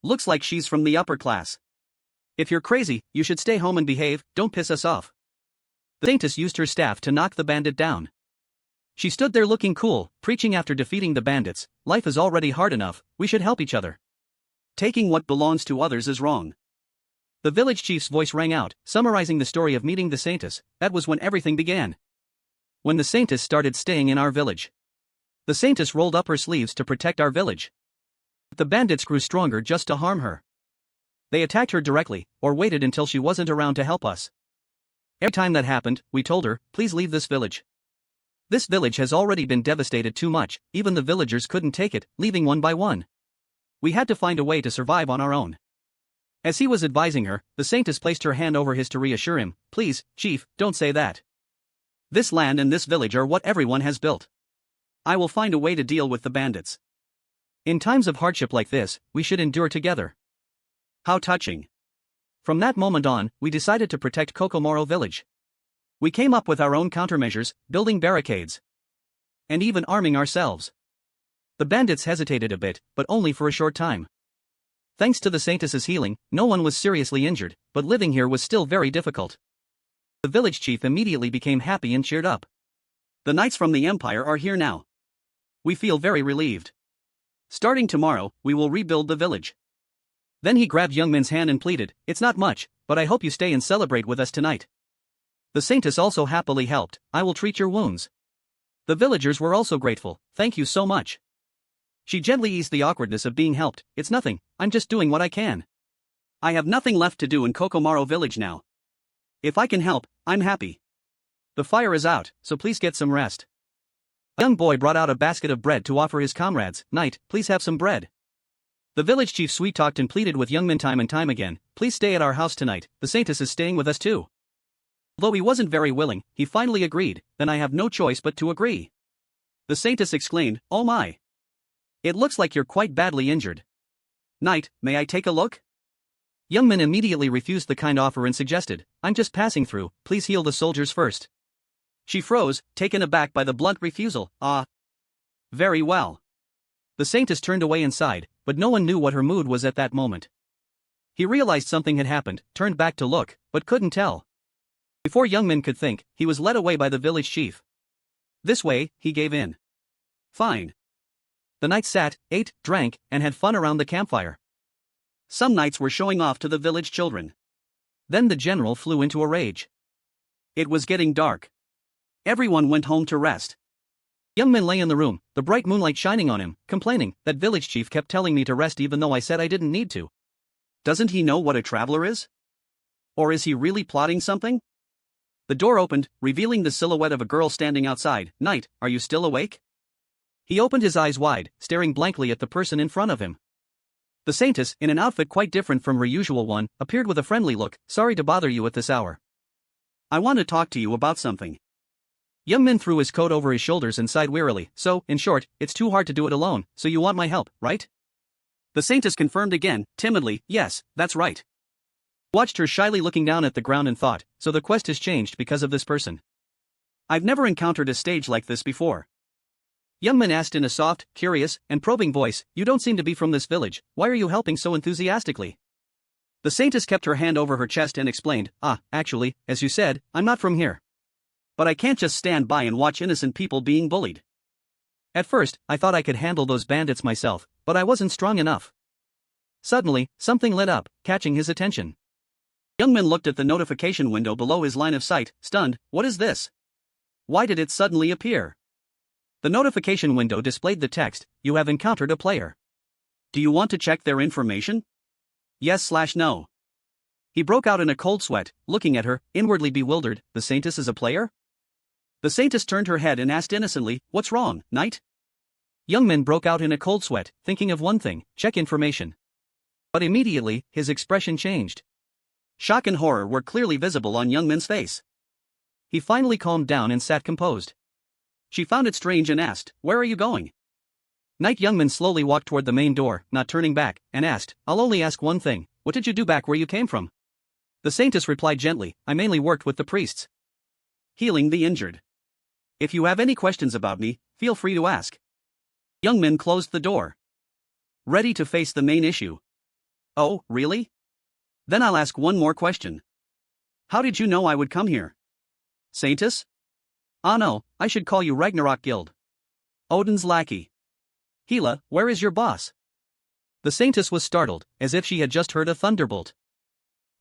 Looks like she's from the upper class. If you're crazy, you should stay home and behave, don't piss us off. The Saintess used her staff to knock the bandit down. She stood there looking cool, preaching after defeating the bandits, life is already hard enough, we should help each other. Taking what belongs to others is wrong. The village chief's voice rang out, summarizing the story of meeting the Saintess. That was when everything began. When the Saintess started staying in our village. The Saintess rolled up her sleeves to protect our village. The bandits grew stronger just to harm her. They attacked her directly, or waited until she wasn't around to help us. Every time that happened, we told her, please leave this village. This village has already been devastated too much, even the villagers couldn't take it, leaving one by one. We had to find a way to survive on our own. As he was advising her, the Saintess placed her hand over his to reassure him, please, chief, don't say that. This land and this village are what everyone has built. I will find a way to deal with the bandits. In times of hardship like this, we should endure together. How touching. From that moment on, we decided to protect Kokomoro village. We came up with our own countermeasures, building barricades. And even arming ourselves. The bandits hesitated a bit, but only for a short time. Thanks to the Saintess's healing, no one was seriously injured, but living here was still very difficult. The village chief immediately became happy and cheered up. The knights from the Empire are here now. We feel very relieved. Starting tomorrow, we will rebuild the village. Then he grabbed Youngman's hand and pleaded, it's not much, but I hope you stay and celebrate with us tonight. The Saintess also happily helped, I will treat your wounds. The villagers were also grateful, thank you so much. She gently eased the awkwardness of being helped, it's nothing, I'm just doing what I can. I have nothing left to do in Kokomaro village now. If I can help, I'm happy. The fire is out, so please get some rest. A young boy brought out a basket of bread to offer his comrades. Knight, please have some bread. The village chief sweet-talked and pleaded with Youngman time and time again, please stay at our house tonight, the Saintess is staying with us too. Although he wasn't very willing, he finally agreed, then I have no choice but to agree. The Saintess exclaimed, oh my. It looks like you're quite badly injured. Knight, may I take a look? Youngmin immediately refused the kind offer and suggested, I'm just passing through, please heal the soldiers first. She froze, taken aback by the blunt refusal. Very well. The saintess turned away inside, but no one knew what her mood was at that moment. He realized something had happened, turned back to look, but couldn't tell. Before Youngmin could think, he was led away by the village chief. This way, he gave in. Fine. The knights sat, ate, drank, and had fun around the campfire. Some knights were showing off to the village children. Then the general flew into a rage. It was getting dark. Everyone went home to rest. Youngmin lay in the room, the bright moonlight shining on him, complaining, that village chief kept telling me to rest even though I said I didn't need to. Doesn't he know what a traveler is? Or is he really plotting something? The door opened, revealing the silhouette of a girl standing outside. Knight, are you still awake? He opened his eyes wide, staring blankly at the person in front of him. The saintess, in an outfit quite different from her usual one, appeared with a friendly look. Sorry to bother you at this hour. I want to talk to you about something. Youngmin threw his coat over his shoulders and sighed wearily. So, in short, it's too hard to do it alone, so you want my help, right? The saintess confirmed again, timidly, yes, that's right. Watched her shyly looking down at the ground and thought, so the quest has changed because of this person. I've never encountered a stage like this before. Youngmin asked in a soft, curious, and probing voice, you don't seem to be from this village, why are you helping so enthusiastically? The saintess kept her hand over her chest and explained, actually, as you said, I'm not from here. But I can't just stand by and watch innocent people being bullied. At first, I thought I could handle those bandits myself, but I wasn't strong enough. Suddenly, something lit up, catching his attention. Youngmin looked at the notification window below his line of sight, stunned. What is this? Why did it suddenly appear? The notification window displayed the text, you have encountered a player. Do you want to check their information? Yes/no. He broke out in a cold sweat, looking at her, inwardly bewildered. The saintess is a player? The saintess turned her head and asked innocently, what's wrong, knight? Youngmin broke out in a cold sweat, thinking of one thing, check information. But immediately, his expression changed. Shock and horror were clearly visible on Youngmin's face. He finally calmed down and sat composed. She found it strange and asked, where are you going? Knight Youngmin slowly walked toward the main door, not turning back, and asked, I'll only ask one thing, what did you do back where you came from? The saintess replied gently, I mainly worked with the priests. Healing the injured. If you have any questions about me, feel free to ask. Youngmin closed the door. Ready to face the main issue. Oh, really? Then I'll ask one more question. How did you know I would come here? Saintess? No, I should call you Ragnarok Guild. Odin's lackey. Hela, where is your boss? The saintess was startled, as if she had just heard a thunderbolt.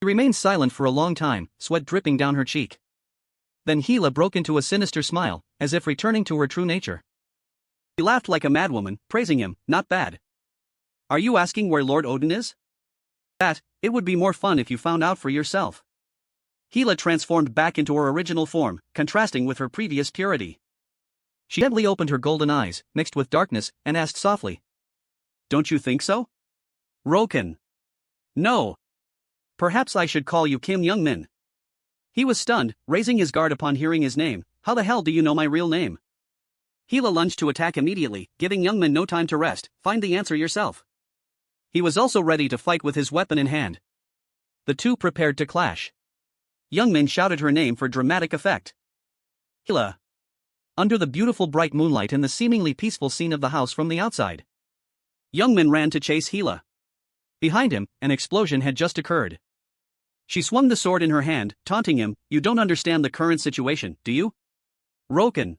She remained silent for a long time, sweat dripping down her cheek. Then Hela broke into a sinister smile, as if returning to her true nature. She laughed like a madwoman, praising him, not bad. Are you asking where Lord Odin is? It would be more fun if you found out for yourself. Hela transformed back into her original form, contrasting with her previous purity. She gently opened her golden eyes, mixed with darkness, and asked softly. Don't you think so? Roken. No. Perhaps I should call you Kim Youngmin. He was stunned, raising his guard upon hearing his name. How the hell do you know my real name? Hela lunged to attack immediately, giving Youngmin no time to rest. Find the answer yourself. He was also ready to fight with his weapon in hand. The two prepared to clash. Youngmin shouted her name for dramatic effect. Hela. Under the beautiful bright moonlight and the seemingly peaceful scene of the house from the outside. Youngmin ran to chase Hela. Behind him, an explosion had just occurred. She swung the sword in her hand, taunting him, you don't understand the current situation, do you? Roken.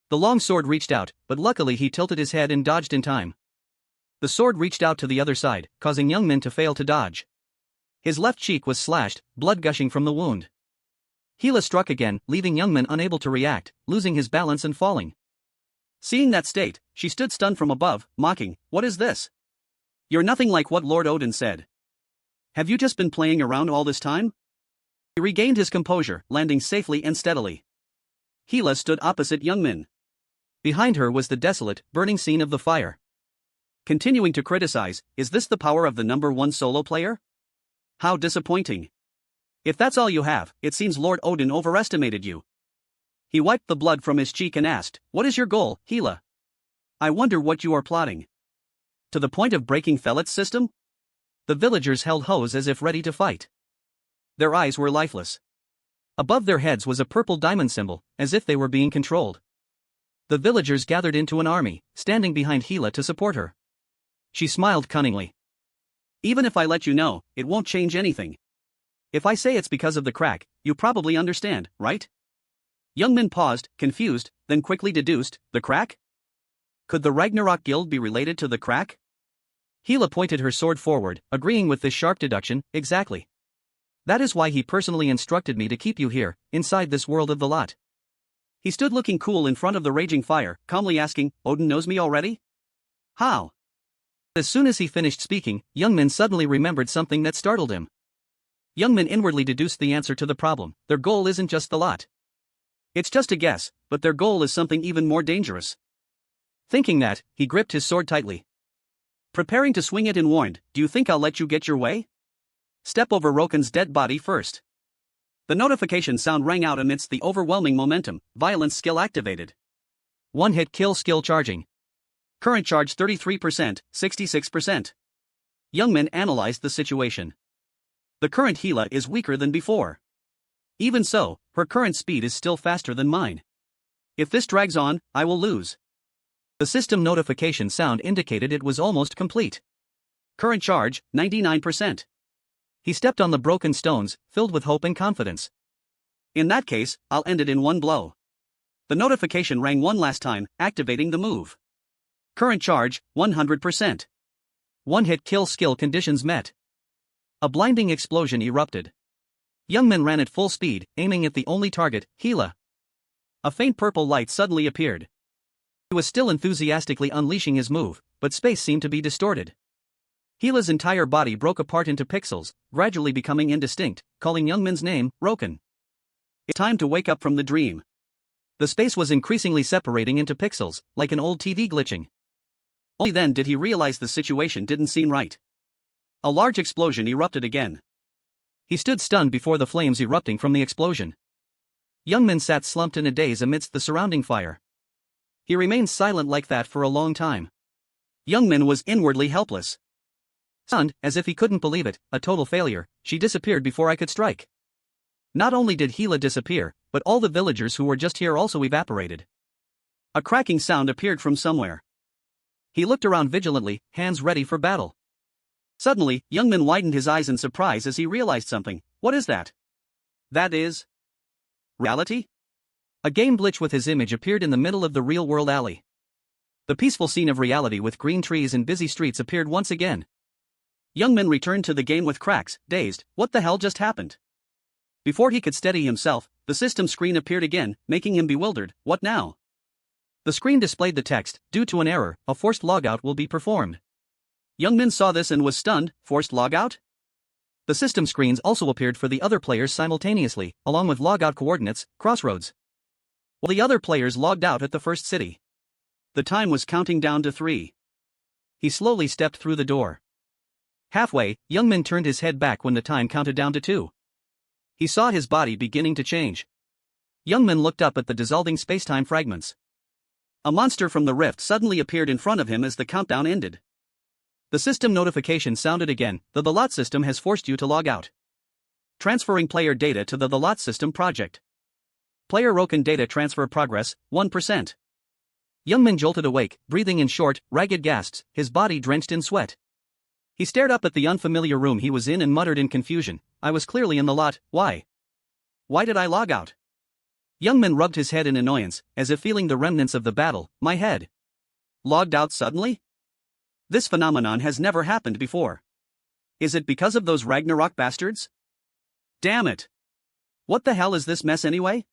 The long sword reached out, but luckily he tilted his head and dodged in time. The sword reached out to the other side, causing Youngmin to fail to dodge. His left cheek was slashed, blood gushing from the wound. Hela struck again, leaving Youngmin unable to react, losing his balance and falling. Seeing that state, she stood stunned from above, mocking, what is this? You're nothing like what Lord Odin said. Have you just been playing around all this time? He regained his composure, landing safely and steadily. Hela stood opposite Youngmin. Behind her was the desolate, burning scene of the fire. Continuing to criticize, is this the power of the #1 solo player? How disappointing. If that's all you have, it seems Lord Odin overestimated you. He wiped the blood from his cheek and asked, what is your goal, Hela? I wonder what you are plotting. To the point of breaking Fellett's system? The villagers held hoes as if ready to fight. Their eyes were lifeless. Above their heads was a purple diamond symbol, as if they were being controlled. The villagers gathered into an army, standing behind Hila to support her. She smiled cunningly. Even if I let you know, it won't change anything. If I say it's because of the crack, you probably understand, right? Youngmin paused, confused, then quickly deduced, the crack? Could the Ragnarok Guild be related to the crack? Hila pointed her sword forward, agreeing with this sharp deduction, exactly. That is why he personally instructed me to keep you here, inside this world of the lot. He stood looking cool in front of the raging fire, calmly asking, Odin knows me already? How? As soon as he finished speaking, Youngmin suddenly remembered something that startled him. Youngmin inwardly deduced the answer to the problem. Their goal isn't just the lot. It's just a guess, but their goal is something even more dangerous. Thinking that, he gripped his sword tightly. Preparing to swing it and warned, do you think I'll let you get your way? Step over Roken's dead body first. The notification sound rang out amidst the overwhelming momentum. Violence skill activated. One-hit kill skill charging. Current charge 33%, 66%. Youngmin analyzed the situation. The current Hila is weaker than before. Even so, her current speed is still faster than mine. If this drags on, I will lose. The system notification sound indicated it was almost complete. Current charge, 99%. He stepped on the broken stones, filled with hope and confidence. In that case, I'll end it in one blow. The notification rang one last time, activating the move. Current charge, 100%. One-hit kill skill conditions met. A blinding explosion erupted. Youngmin ran at full speed, aiming at the only target, Hila. A faint purple light suddenly appeared. He was still enthusiastically unleashing his move, but space seemed to be distorted. Hila's entire body broke apart into pixels, gradually becoming indistinct, calling Youngmin's name, Roken. It's time to wake up from the dream. The space was increasingly separating into pixels, like an old TV glitching. Only then did he realize the situation didn't seem right. A large explosion erupted again. He stood stunned before the flames erupting from the explosion. Youngmin sat slumped in a daze amidst the surrounding fire. He remained silent like that for a long time. Youngmin was inwardly helpless. Stunned, as if he couldn't believe it, a total failure, she disappeared before I could strike. Not only did Hila disappear, but all the villagers who were just here also evaporated. A cracking sound appeared from somewhere. He looked around vigilantly, hands ready for battle. Suddenly, Youngmin widened his eyes in surprise as he realized something. What is that? That is... reality? A game glitch with his image appeared in the middle of the real-world alley. The peaceful scene of reality with green trees and busy streets appeared once again. Youngmin returned to the game with cracks, dazed. What the hell just happened? Before he could steady himself, the system screen appeared again, making him bewildered. What now? The screen displayed the text, due to an error, a forced logout will be performed. Youngmin saw this and was stunned. Forced logout? The system screens also appeared for the other players simultaneously, along with logout coordinates, Crossroads. While the other players logged out at the first city. The time was counting down to 3. He slowly stepped through the door. Halfway, Youngmin turned his head back when the time counted down to 2. He saw his body beginning to change. Youngmin looked up at the dissolving spacetime fragments. A monster from the rift suddenly appeared in front of him as the countdown ended. The system notification sounded again. The lot system has forced you to log out. Transferring player data to the lot system project. Player Roken data transfer progress, 1%. Youngmin jolted awake, breathing in short, ragged gasps, his body drenched in sweat. He stared up at the unfamiliar room he was in and muttered in confusion, I was clearly in the lot, why? Why did I log out? Youngmin rubbed his head in annoyance, as if feeling the remnants of the battle. My head. Logged out suddenly? This phenomenon has never happened before. Is it because of those Ragnarok bastards? Damn it! What the hell is this mess anyway?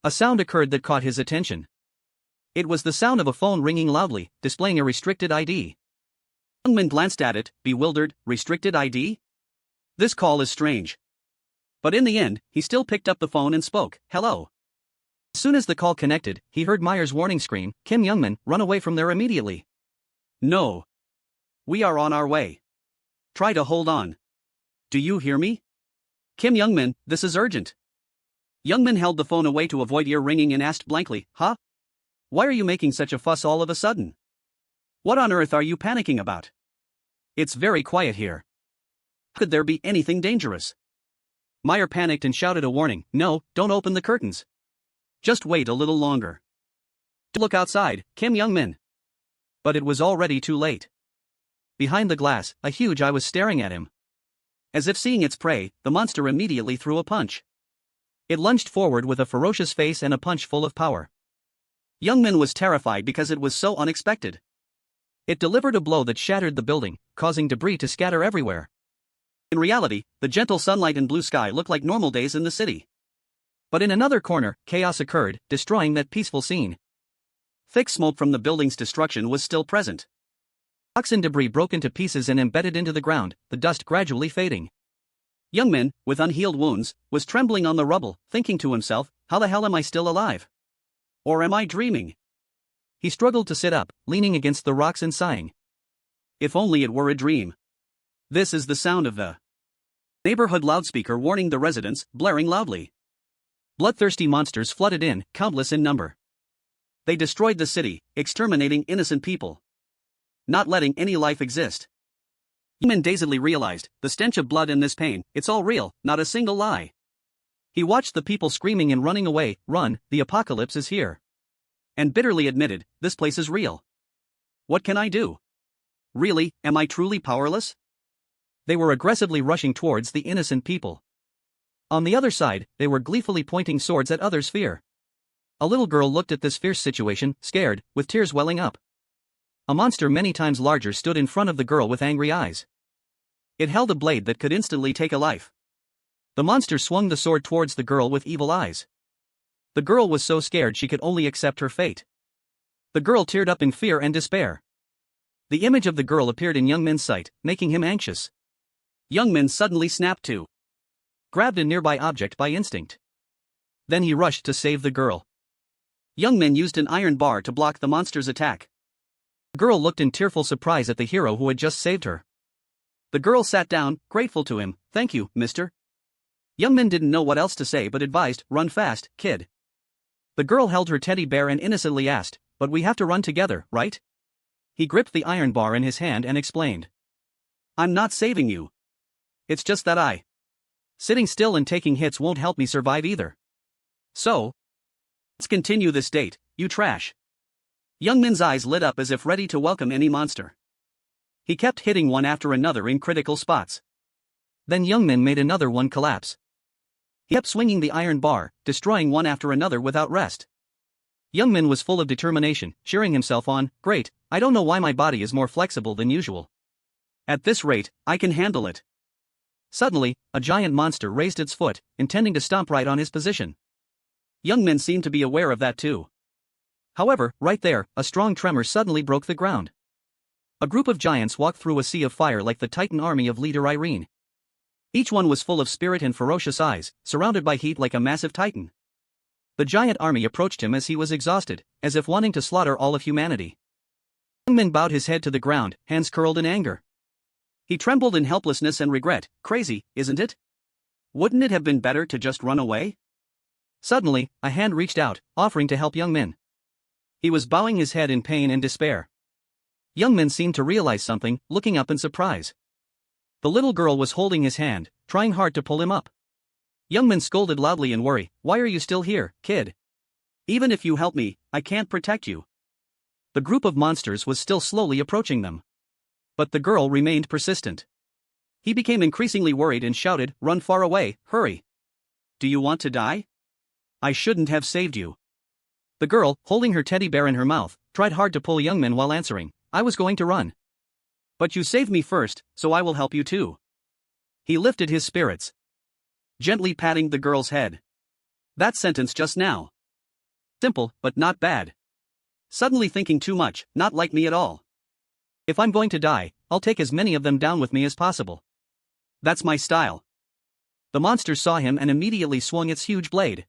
A sound occurred that caught his attention. It was the sound of a phone ringing loudly, displaying a restricted ID. Youngmin glanced at it, bewildered. Restricted ID? This call is strange. But in the end, he still picked up the phone and spoke. Hello. As soon as the call connected, he heard Meyer's warning scream, Kim Youngmin, run away from there immediately. No. We are on our way. Try to hold on. Do you hear me? Kim Youngmin, this is urgent. Youngmin held the phone away to avoid ear ringing and asked blankly, Huh? Why are you making such a fuss all of a sudden? What on earth are you panicking about? It's very quiet here. Could there be anything dangerous? Meyer panicked and shouted a warning. No, don't open the curtains. Just wait a little longer. Look outside, Kim Young-min. But it was already too late. Behind the glass, a huge eye was staring at him. As if seeing its prey, the monster immediately threw a punch. It lunged forward with a ferocious face and a punch full of power. Young-min was terrified because it was so unexpected. It delivered a blow that shattered the building, causing debris to scatter everywhere. In reality, the gentle sunlight and blue sky looked like normal days in the city. But in another corner, chaos occurred, destroying that peaceful scene. Thick smoke from the building's destruction was still present. Rocks and debris broke into pieces and embedded into the ground, the dust gradually fading. Young-min, with unhealed wounds, was trembling on the rubble, thinking to himself, how the hell am I still alive? Or am I dreaming? He struggled to sit up, leaning against the rocks and sighing. If only it were a dream. This is the sound of the neighborhood loudspeaker warning the residents, blaring loudly. Bloodthirsty monsters flooded in, countless in number. They destroyed the city, exterminating innocent people. Not letting any life exist. Young-min dazedly realized, the stench of blood and this pain, it's all real, not a single lie. He watched the people screaming and running away. Run, the apocalypse is here. And bitterly admitted, this place is real. What can I do? Really, am I truly powerless? They were aggressively rushing towards the innocent people. On the other side, they were gleefully pointing swords at others' fear. A little girl looked at this fierce situation, scared, with tears welling up. A monster many times larger stood in front of the girl with angry eyes. It held a blade that could instantly take a life. The monster swung the sword towards the girl with evil eyes. The girl was so scared she could only accept her fate. The girl teared up in fear and despair. The image of the girl appeared in Young-min's sight, making him anxious. Young-min suddenly snapped to. Grabbed a nearby object by instinct. Then he rushed to save the girl. Young-min used an iron bar to block the monster's attack. The girl looked in tearful surprise at the hero who had just saved her. The girl sat down, grateful to him. Thank you, mister. Young-min didn't know what else to say but advised, run fast, kid. The girl held her teddy bear and innocently asked, but we have to run together, right? He gripped the iron bar in his hand and explained. I'm not saving you. It's just that sitting still and taking hits won't help me survive either. So, let's continue this date, you trash. Young-min's eyes lit up as if ready to welcome any monster. He kept hitting one after another in critical spots. Then Young-min made another one collapse. He kept swinging the iron bar, destroying one after another without rest. Young-min was full of determination, cheering himself on. Great, I don't know why my body is more flexible than usual. At this rate, I can handle it. Suddenly, a giant monster raised its foot, intending to stomp right on his position. Young-min seemed to be aware of that too. However, right there, a strong tremor suddenly broke the ground. A group of giants walked through a sea of fire like the Titan army of leader Irene. Each one was full of spirit and ferocious eyes, surrounded by heat like a massive titan. The giant army approached him as he was exhausted, as if wanting to slaughter all of humanity. Young-min bowed his head to the ground, hands curled in anger. He trembled in helplessness and regret. Crazy, isn't it? Wouldn't it have been better to just run away? Suddenly, a hand reached out, offering to help Young-min. He was bowing his head in pain and despair. Young-min seemed to realize something, looking up in surprise. The little girl was holding his hand, trying hard to pull him up. Young-min scolded loudly in worry. Why are you still here, kid? Even if you help me, I can't protect you. The group of monsters was still slowly approaching them. But the girl remained persistent. He became increasingly worried and shouted, run far away, hurry. Do you want to die? I shouldn't have saved you. The girl, holding her teddy bear in her mouth, tried hard to pull Young-min while answering, I was going to run. But you saved me first, so I will help you too. He lifted his spirits, gently patting the girl's head. That sentence just now. Simple, but not bad. Suddenly thinking too much, not like me at all. If I'm going to die, I'll take as many of them down with me as possible. That's my style. The monster saw him and immediately swung its huge blade.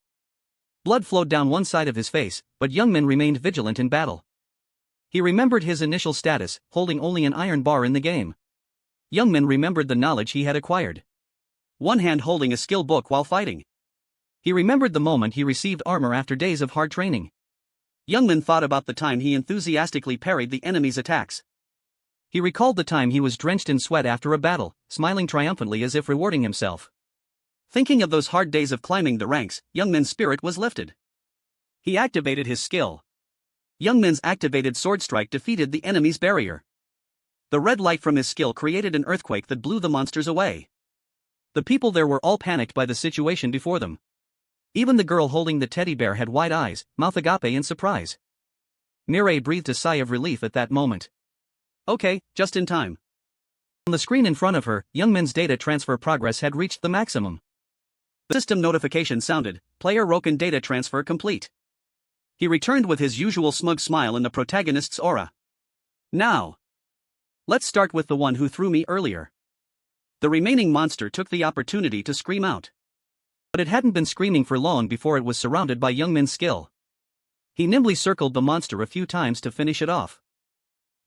Blood flowed down one side of his face, but Young-min remained vigilant in battle. He remembered his initial status, holding only an iron bar in the game. Young-min remembered the knowledge he had acquired. One hand holding a skill book while fighting. He remembered the moment he received armor after days of hard training. Youngman thought about the time he enthusiastically parried the enemy's attacks. He recalled the time he was drenched in sweat after a battle, smiling triumphantly as if rewarding himself. Thinking of those hard days of climbing the ranks, Youngman's spirit was lifted. He activated his skill. Youngman's activated sword strike defeated the enemy's barrier. The red light from his skill created an earthquake that blew the monsters away. The people there were all panicked by the situation before them. Even the girl holding the teddy bear had wide eyes, mouth agape in surprise. Mireille breathed a sigh of relief at that moment. Okay, just in time. On the screen in front of her, Youngman's data transfer progress had reached the maximum. The system notification sounded, player Roken data transfer complete. He returned with his usual smug smile in the protagonist's aura. Now, let's start with the one who threw me earlier. The remaining monster took the opportunity to scream out. But it hadn't been screaming for long before it was surrounded by Youngman's skill. He nimbly circled the monster a few times to finish it off.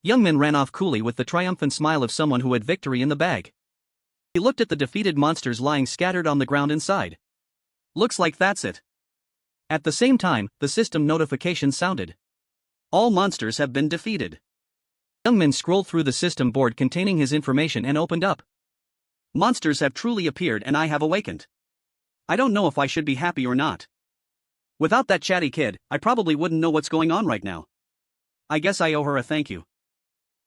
Youngman ran off coolly with the triumphant smile of someone who had victory in the bag. He looked at the defeated monsters lying scattered on the ground inside. Looks like that's it. At the same time, the system notification sounded. All monsters have been defeated. Youngman scrolled through the system board containing his information and opened up. Monsters have truly appeared and I have awakened. I don't know if I should be happy or not. Without that chatty kid, I probably wouldn't know what's going on right now. I guess I owe her a thank you.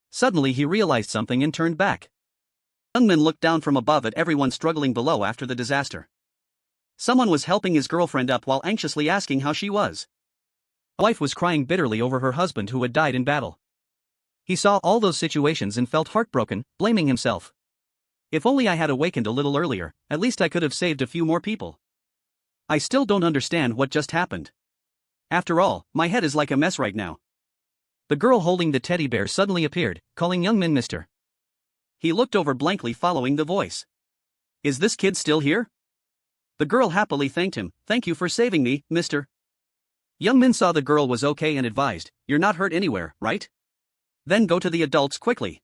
Suddenly he realized something and turned back. Youngman looked down from above at everyone struggling below after the disaster. Someone was helping his girlfriend up while anxiously asking how she was. A wife was crying bitterly over her husband who had died in battle. He saw all those situations and felt heartbroken, blaming himself. If only I had awakened a little earlier, at least I could have saved a few more people. I still don't understand what just happened. After all, my head is like a mess right now. The girl holding the teddy bear suddenly appeared, calling Youngman Mr. He looked over blankly following the voice. Is this kid still here? The girl happily thanked him. Thank you for saving me, Mr. Youngman saw the girl was okay and advised, you're not hurt anywhere, right? Then go to the adults quickly.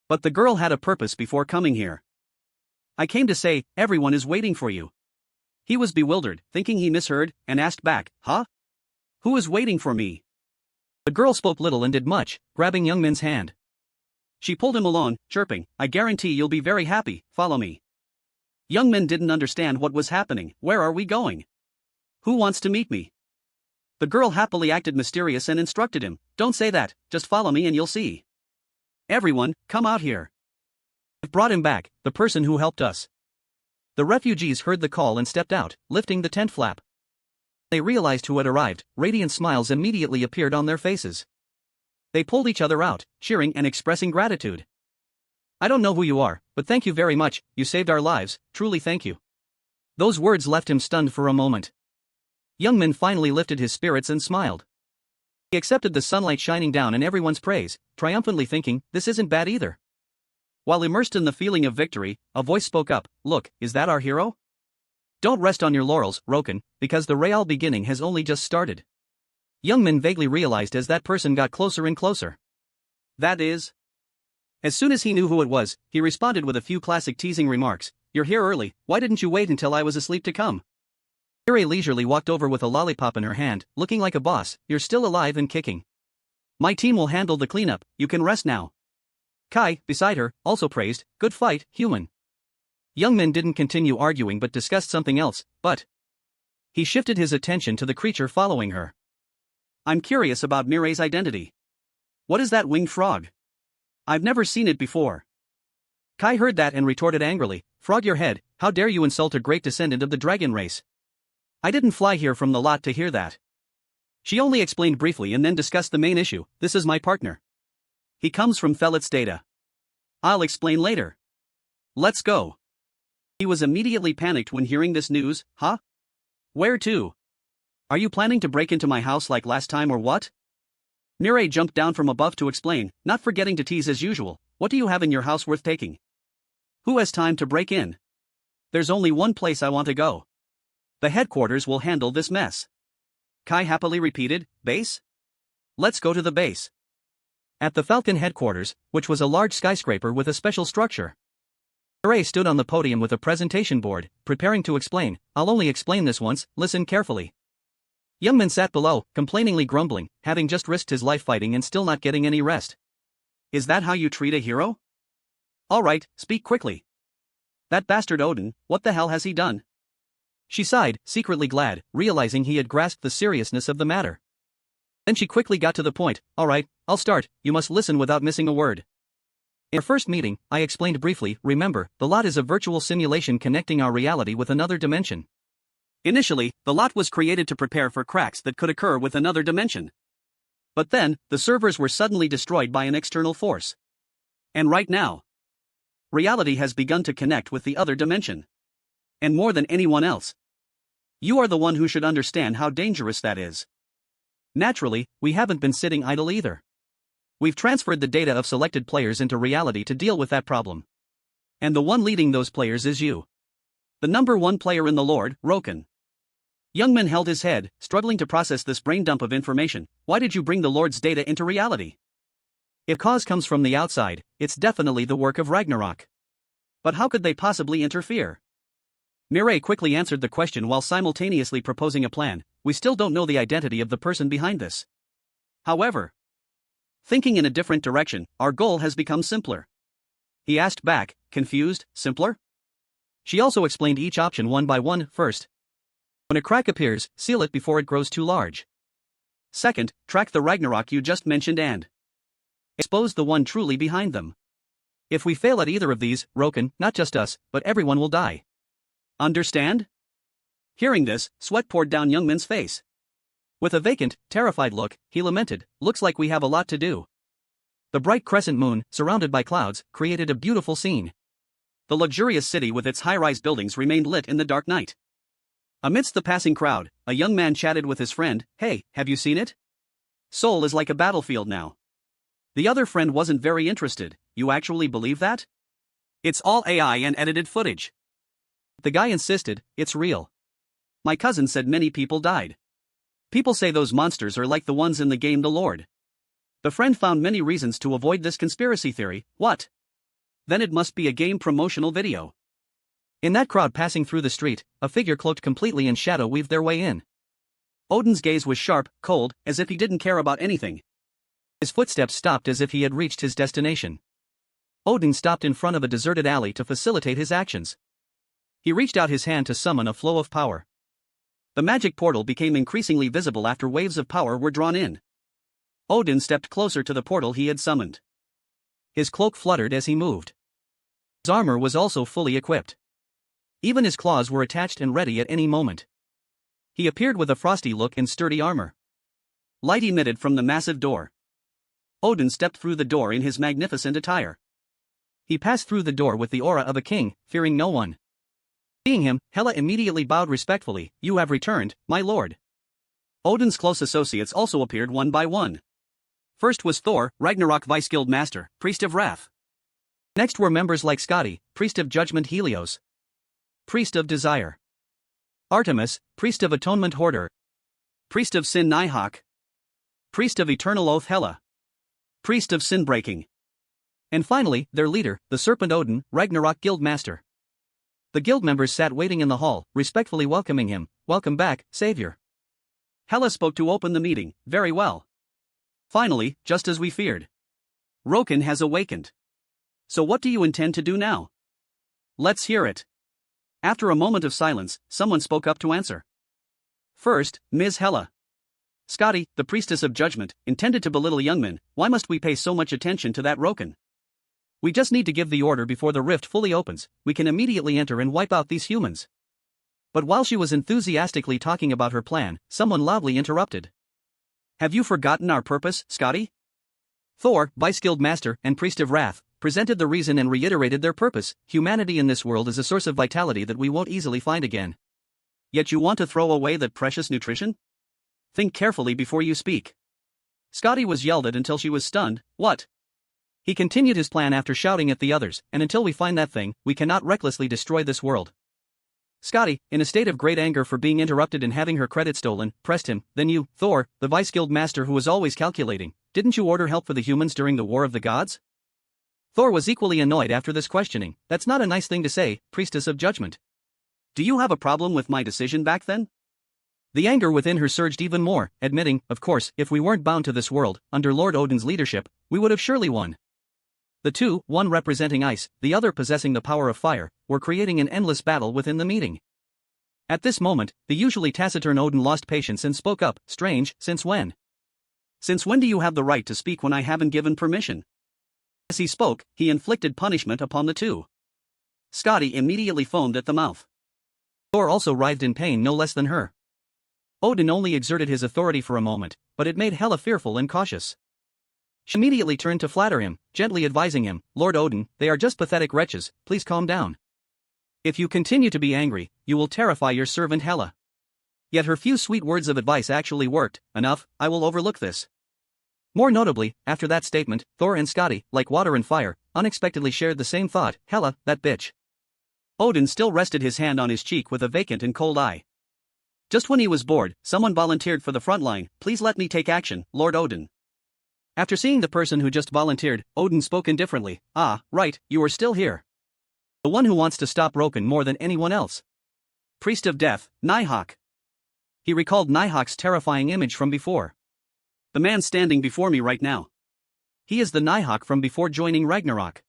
But the girl had a purpose before coming here. I came to say, everyone is waiting for you. He was bewildered, thinking he misheard, and asked back, huh? Who is waiting for me? The girl spoke little and did much, grabbing Youngman's hand. She pulled him along, chirping, I guarantee you'll be very happy, follow me. Youngman didn't understand what was happening. Where are we going? Who wants to meet me? The girl happily acted mysterious and instructed him, don't say that, just follow me and you'll see. Everyone, come out here. It brought him back, the person who helped us. The refugees heard the call and stepped out, lifting the tent flap. They realized who had arrived, radiant smiles immediately appeared on their faces. They pulled each other out, cheering and expressing gratitude. I don't know who you are, but thank you very much, you saved our lives, truly thank you. Those words left him stunned for a moment. Youngman finally lifted his spirits and smiled. He accepted the sunlight shining down and everyone's praise, triumphantly thinking, this isn't bad either. While immersed in the feeling of victory, a voice spoke up, look, is that our hero? Don't rest on your laurels, Roken, because the real beginning has only just started. Youngman vaguely realized as that person got closer and closer. That is? As soon as he knew who it was, he responded with a few classic teasing remarks, you're here early, why didn't you wait until I was asleep to come? Mireille leisurely walked over with a lollipop in her hand, looking like a boss, you're still alive and kicking. My team will handle the cleanup, you can rest now. Kai, beside her, also praised, good fight, human. Youngman didn't continue arguing but discussed something else, but he shifted his attention to the creature following her. I'm curious about Mireille's identity. What is that winged frog? I've never seen it before. Kai heard that and retorted angrily, frog your head, how dare you insult a great descendant of the dragon race? I didn't fly here from the lot to hear that. She only explained briefly and then discussed the main issue, this is my partner. He comes from Felit's data. I'll explain later. Let's go. He was immediately panicked when hearing this news, huh? Where to? Are you planning to break into my house like last time or what? Mireille jumped down from above to explain, not forgetting to tease as usual, what do you have in your house worth taking? Who has time to break in? There's only one place I want to go. The headquarters will handle this mess. Kai happily repeated, base? Let's go to the base. At the Falcon headquarters, which was a large skyscraper with a special structure. Mireille stood on the podium with a presentation board, preparing to explain, I'll only explain this once, listen carefully. Youngman sat below, complainingly grumbling, having just risked his life fighting and still not getting any rest. Is that how you treat a hero? Alright, speak quickly. That bastard Odin, what the hell has he done? She sighed, secretly glad, realizing he had grasped the seriousness of the matter. Then she quickly got to the point. Alright, I'll start, you must listen without missing a word. In our first meeting, I explained briefly, remember, the lot is a virtual simulation connecting our reality with another dimension. Initially, the lot was created to prepare for cracks that could occur with another dimension. But then, the servers were suddenly destroyed by an external force. And right now, reality has begun to connect with the other dimension. And more than anyone else, you are the one who should understand how dangerous that is. Naturally, we haven't been sitting idle either. We've transferred the data of selected players into reality to deal with that problem. And the one leading those players is you. The number one player in the Lord, Roken. Youngman held his head, struggling to process this brain dump of information. Why did you bring the Lord's data into reality? If cause comes from the outside, it's definitely the work of Ragnarok. But how could they possibly interfere? Mireille quickly answered the question while simultaneously proposing a plan. We still don't know the identity of the person behind this. However, thinking in a different direction, our goal has become simpler. He asked back, confused, simpler? She also explained each option one by one. First, when a crack appears, seal it before it grows too large. Second, track the Ragnarok you just mentioned and expose the one truly behind them. If we fail at either of these, Roken, not just us, but everyone will die. Understand? Hearing this, sweat poured down Youngman's face. With a vacant, terrified look, he lamented, looks like we have a lot to do. The bright crescent moon, surrounded by clouds, created a beautiful scene. The luxurious city with its high-rise buildings remained lit in the dark night. Amidst the passing crowd, a young man chatted with his friend. Hey, have you seen it? Seoul is like a battlefield now. The other friend wasn't very interested. You actually believe that? It's all AI and edited footage. The guy insisted, it's real. My cousin said many people died. People say those monsters are like the ones in the game The Lord. The friend found many reasons to avoid this conspiracy theory. What? Then it must be a game promotional video. In that crowd passing through the street, a figure cloaked completely in shadow weaved their way in. Odin's gaze was sharp, cold, as if he didn't care about anything. His footsteps stopped as if he had reached his destination. Odin stopped in front of a deserted alley to facilitate his actions. He reached out his hand to summon a flow of power. The magic portal became increasingly visible after waves of power were drawn in. Odin stepped closer to the portal he had summoned. His cloak fluttered as he moved. His armor was also fully equipped. Even his claws were attached and ready at any moment. He appeared with a frosty look and sturdy armor. Light emitted from the massive door. Odin stepped through the door in his magnificent attire. He passed through the door with the aura of a king, fearing no one. Seeing him, Hela immediately bowed respectfully. You have returned, my lord. Odin's close associates also appeared one by one. First was Thor, Ragnarok Vice Guild Master, Priest of Wrath. Next were members like Skadi, Priest of Judgment Helios, Priest of Desire, Artemis, Priest of Atonement Hoarder, Priest of Sin Nighthawk, Priest of Eternal Oath Hela, Priest of Sin Breaking. And finally, their leader, the Serpent Odin, Ragnarok Guild Master. The guild members sat waiting in the hall, respectfully welcoming him. Welcome back, Savior. Hela spoke to open the meeting. Very well. Finally, just as we feared, Roken has awakened. So what do you intend to do now? Let's hear it. After a moment of silence, someone spoke up to answer. First, Ms. Hela. Skadi, the priestess of judgment, intended to belittle Youngman. Why must we pay so much attention to that Roken? We just need to give the order before the rift fully opens. We can immediately enter and wipe out these humans. But while she was enthusiastically talking about her plan, someone loudly interrupted. Have you forgotten our purpose, Skadi? Thor, Vice Guild Master and Priest of Wrath, presented the reason and reiterated their purpose. Humanity in this world is a source of vitality that we won't easily find again. Yet you want to throw away that precious nutrition? Think carefully before you speak. Skadi was yelled at until she was stunned. What? He continued his plan after shouting at the others, and until we find that thing, we cannot recklessly destroy this world. Skadi, in a state of great anger for being interrupted and having her credit stolen, pressed him. Then you, Thor, the Vice Guild Master who was always calculating, didn't you order help for the humans during the War of the Gods? Thor was equally annoyed after this questioning. That's not a nice thing to say, Priestess of Judgment. Do you have a problem with my decision back then? The anger within her surged even more, admitting, of course, if we weren't bound to this world, under Lord Odin's leadership, we would have surely won. The two, one representing ice, the other possessing the power of fire, were creating an endless battle within the meeting. At this moment, the usually taciturn Odin lost patience and spoke up, strange, since when? Since when do you have the right to speak when I haven't given permission? As he spoke, he inflicted punishment upon the two. Scotty immediately foamed at the mouth. Thor also writhed in pain no less than her. Odin only exerted his authority for a moment, but it made Hela fearful and cautious. She immediately turned to flatter him, gently advising him, Lord Odin, they are just pathetic wretches, please calm down. If you continue to be angry, you will terrify your servant Hela. Yet her few sweet words of advice actually worked. Enough, I will overlook this. More notably, after that statement, Thor and Scotty, like water and fire, unexpectedly shared the same thought, Hela, that bitch. Odin still rested his hand on his cheek with a vacant and cold eye. Just when he was bored, someone volunteered for the front line, please let me take action, Lord Odin. After seeing the person who just volunteered, Odin spoke indifferently, ah, right, you are still here. The one who wants to stop Roken more than anyone else. Priest of Death, Nighthawk. He recalled Nighthawk's terrifying image from before. The man standing before me right now. He is the Nighthawk from before joining Ragnarok.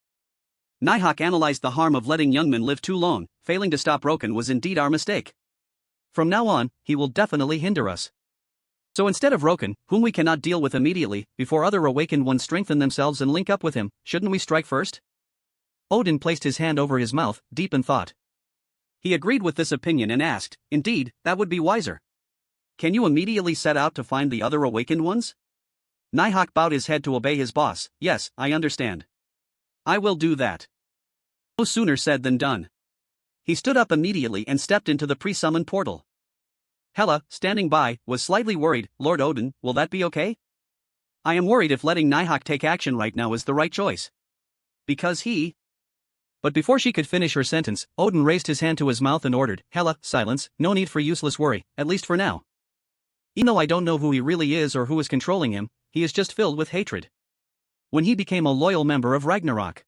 Nighthawk analyzed the harm of letting young men live too long, failing to stop Roken was indeed our mistake. From now on, he will definitely hinder us. So instead of Roken, whom we cannot deal with immediately, before other awakened ones strengthen themselves and link up with him, shouldn't we strike first? Odin placed his hand over his mouth, deep in thought. He agreed with this opinion and asked, indeed, that would be wiser. Can you immediately set out to find the other awakened ones? Nighthawk bowed his head to obey his boss, yes, I understand. I will do that. No sooner said than done. He stood up immediately and stepped into the pre-summoned portal. Hela, standing by, was slightly worried, Lord Odin, will that be okay? I am worried if letting Nighthawk take action right now is the right choice. Because he... But before she could finish her sentence, Odin raised his hand to his mouth and ordered, Hela, silence, no need for useless worry, at least for now. Even though I don't know who he really is or who is controlling him, he is just filled with hatred. When he became a loyal member of Ragnarok.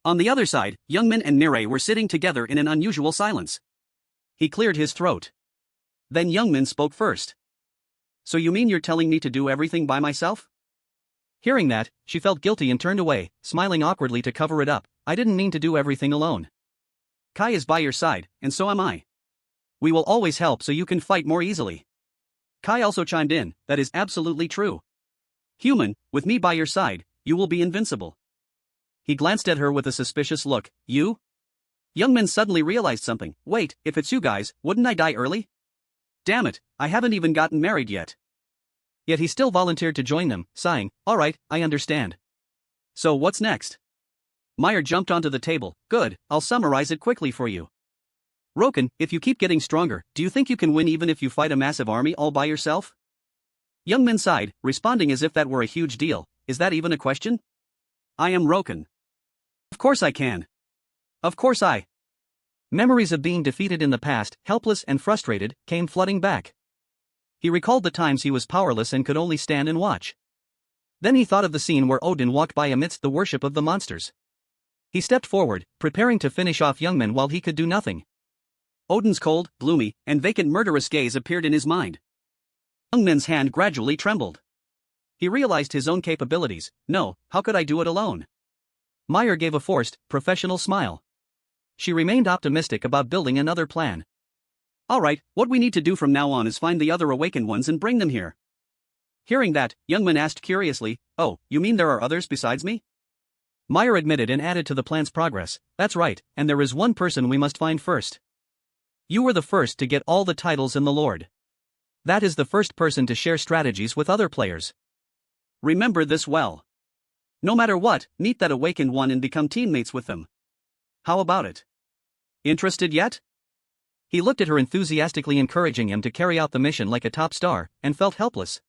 On the other side, Youngman and Nire were sitting together in an unusual silence. He cleared his throat. Then Youngman spoke first. So you mean you're telling me to do everything by myself? Hearing that, she felt guilty and turned away, smiling awkwardly to cover it up. I didn't mean to do everything alone. Kai is by your side, and so am I. We will always help so you can fight more easily. Kai also chimed in, that is absolutely true. Human, with me by your side, you will be invincible. He glanced at her with a suspicious look, you? Youngman suddenly realized something, wait, if it's you guys, wouldn't I die early? Damn it, I haven't even gotten married yet. Yet he still volunteered to join them, sighing, alright, I understand. So what's next? Meyer jumped onto the table, good, I'll summarize it quickly for you. Roken, if you keep getting stronger, do you think you can win even if you fight a massive army all by yourself? Youngman sighed, responding as if that were a huge deal, is that even a question? I am Roken. Of course I can. Of course I. Memories of being defeated in the past, helpless and frustrated, came flooding back. He recalled the times he was powerless and could only stand and watch. Then he thought of the scene where Odin walked by amidst the worship of the monsters. He stepped forward, preparing to finish off Youngman while he could do nothing. Odin's cold, gloomy, and vacant murderous gaze appeared in his mind. Youngman's hand gradually trembled. He realized his own capabilities. No, how could I do it alone? Meyer gave a forced, professional smile. She remained optimistic about building another plan. Alright, what we need to do from now on is find the other awakened ones and bring them here. Hearing that, Youngman asked curiously, oh, you mean there are others besides me? Meyer admitted and added to the plan's progress, that's right, and there is one person we must find first. You were the first to get all the titles in the Lord. That is the first person to share strategies with other players. Remember this well. No matter what, meet that awakened one and become teammates with them. How about it? Interested yet? He looked at her enthusiastically, encouraging him to carry out the mission like a top star, and felt helpless.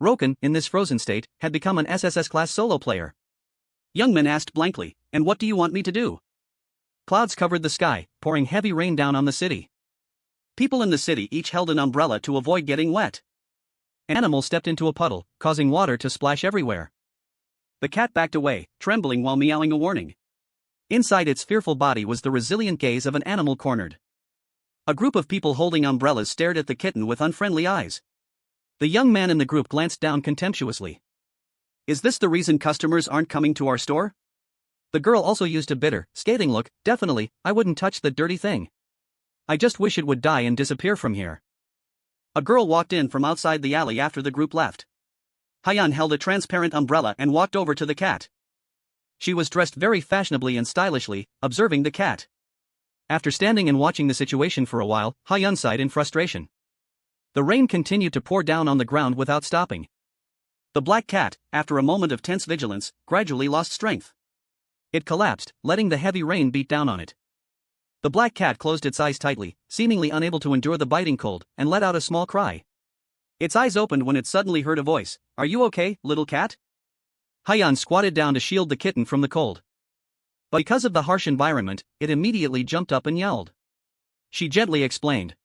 Roken, in this frozen state, had become an SSS-class solo player. Youngman asked blankly, and what do you want me to do? Clouds covered the sky, pouring heavy rain down on the city. People in the city each held an umbrella to avoid getting wet. An animal stepped into a puddle, causing water to splash everywhere. The cat backed away, trembling while meowing a warning. Inside its fearful body was the resilient gaze of an animal cornered. A group of people holding umbrellas stared at the kitten with unfriendly eyes. The young man in the group glanced down contemptuously. Is this the reason customers aren't coming to our store? The girl also used a bitter, scathing look. Definitely, I wouldn't touch the dirty thing. I just wish it would die and disappear from here. A girl walked in from outside the alley after the group left. Hyun held a transparent umbrella and walked over to the cat. She was dressed very fashionably and stylishly, observing the cat. After standing and watching the situation for a while, Hyun sighed in frustration. The rain continued to pour down on the ground without stopping. The black cat, after a moment of tense vigilance, gradually lost strength. It collapsed, letting the heavy rain beat down on it. The black cat closed its eyes tightly, seemingly unable to endure the biting cold, and let out a small cry. Its eyes opened when it suddenly heard a voice. Are you okay, little cat? Hyun squatted down to shield the kitten from the cold. But because of the harsh environment, it immediately jumped up and yelled. She gently explained.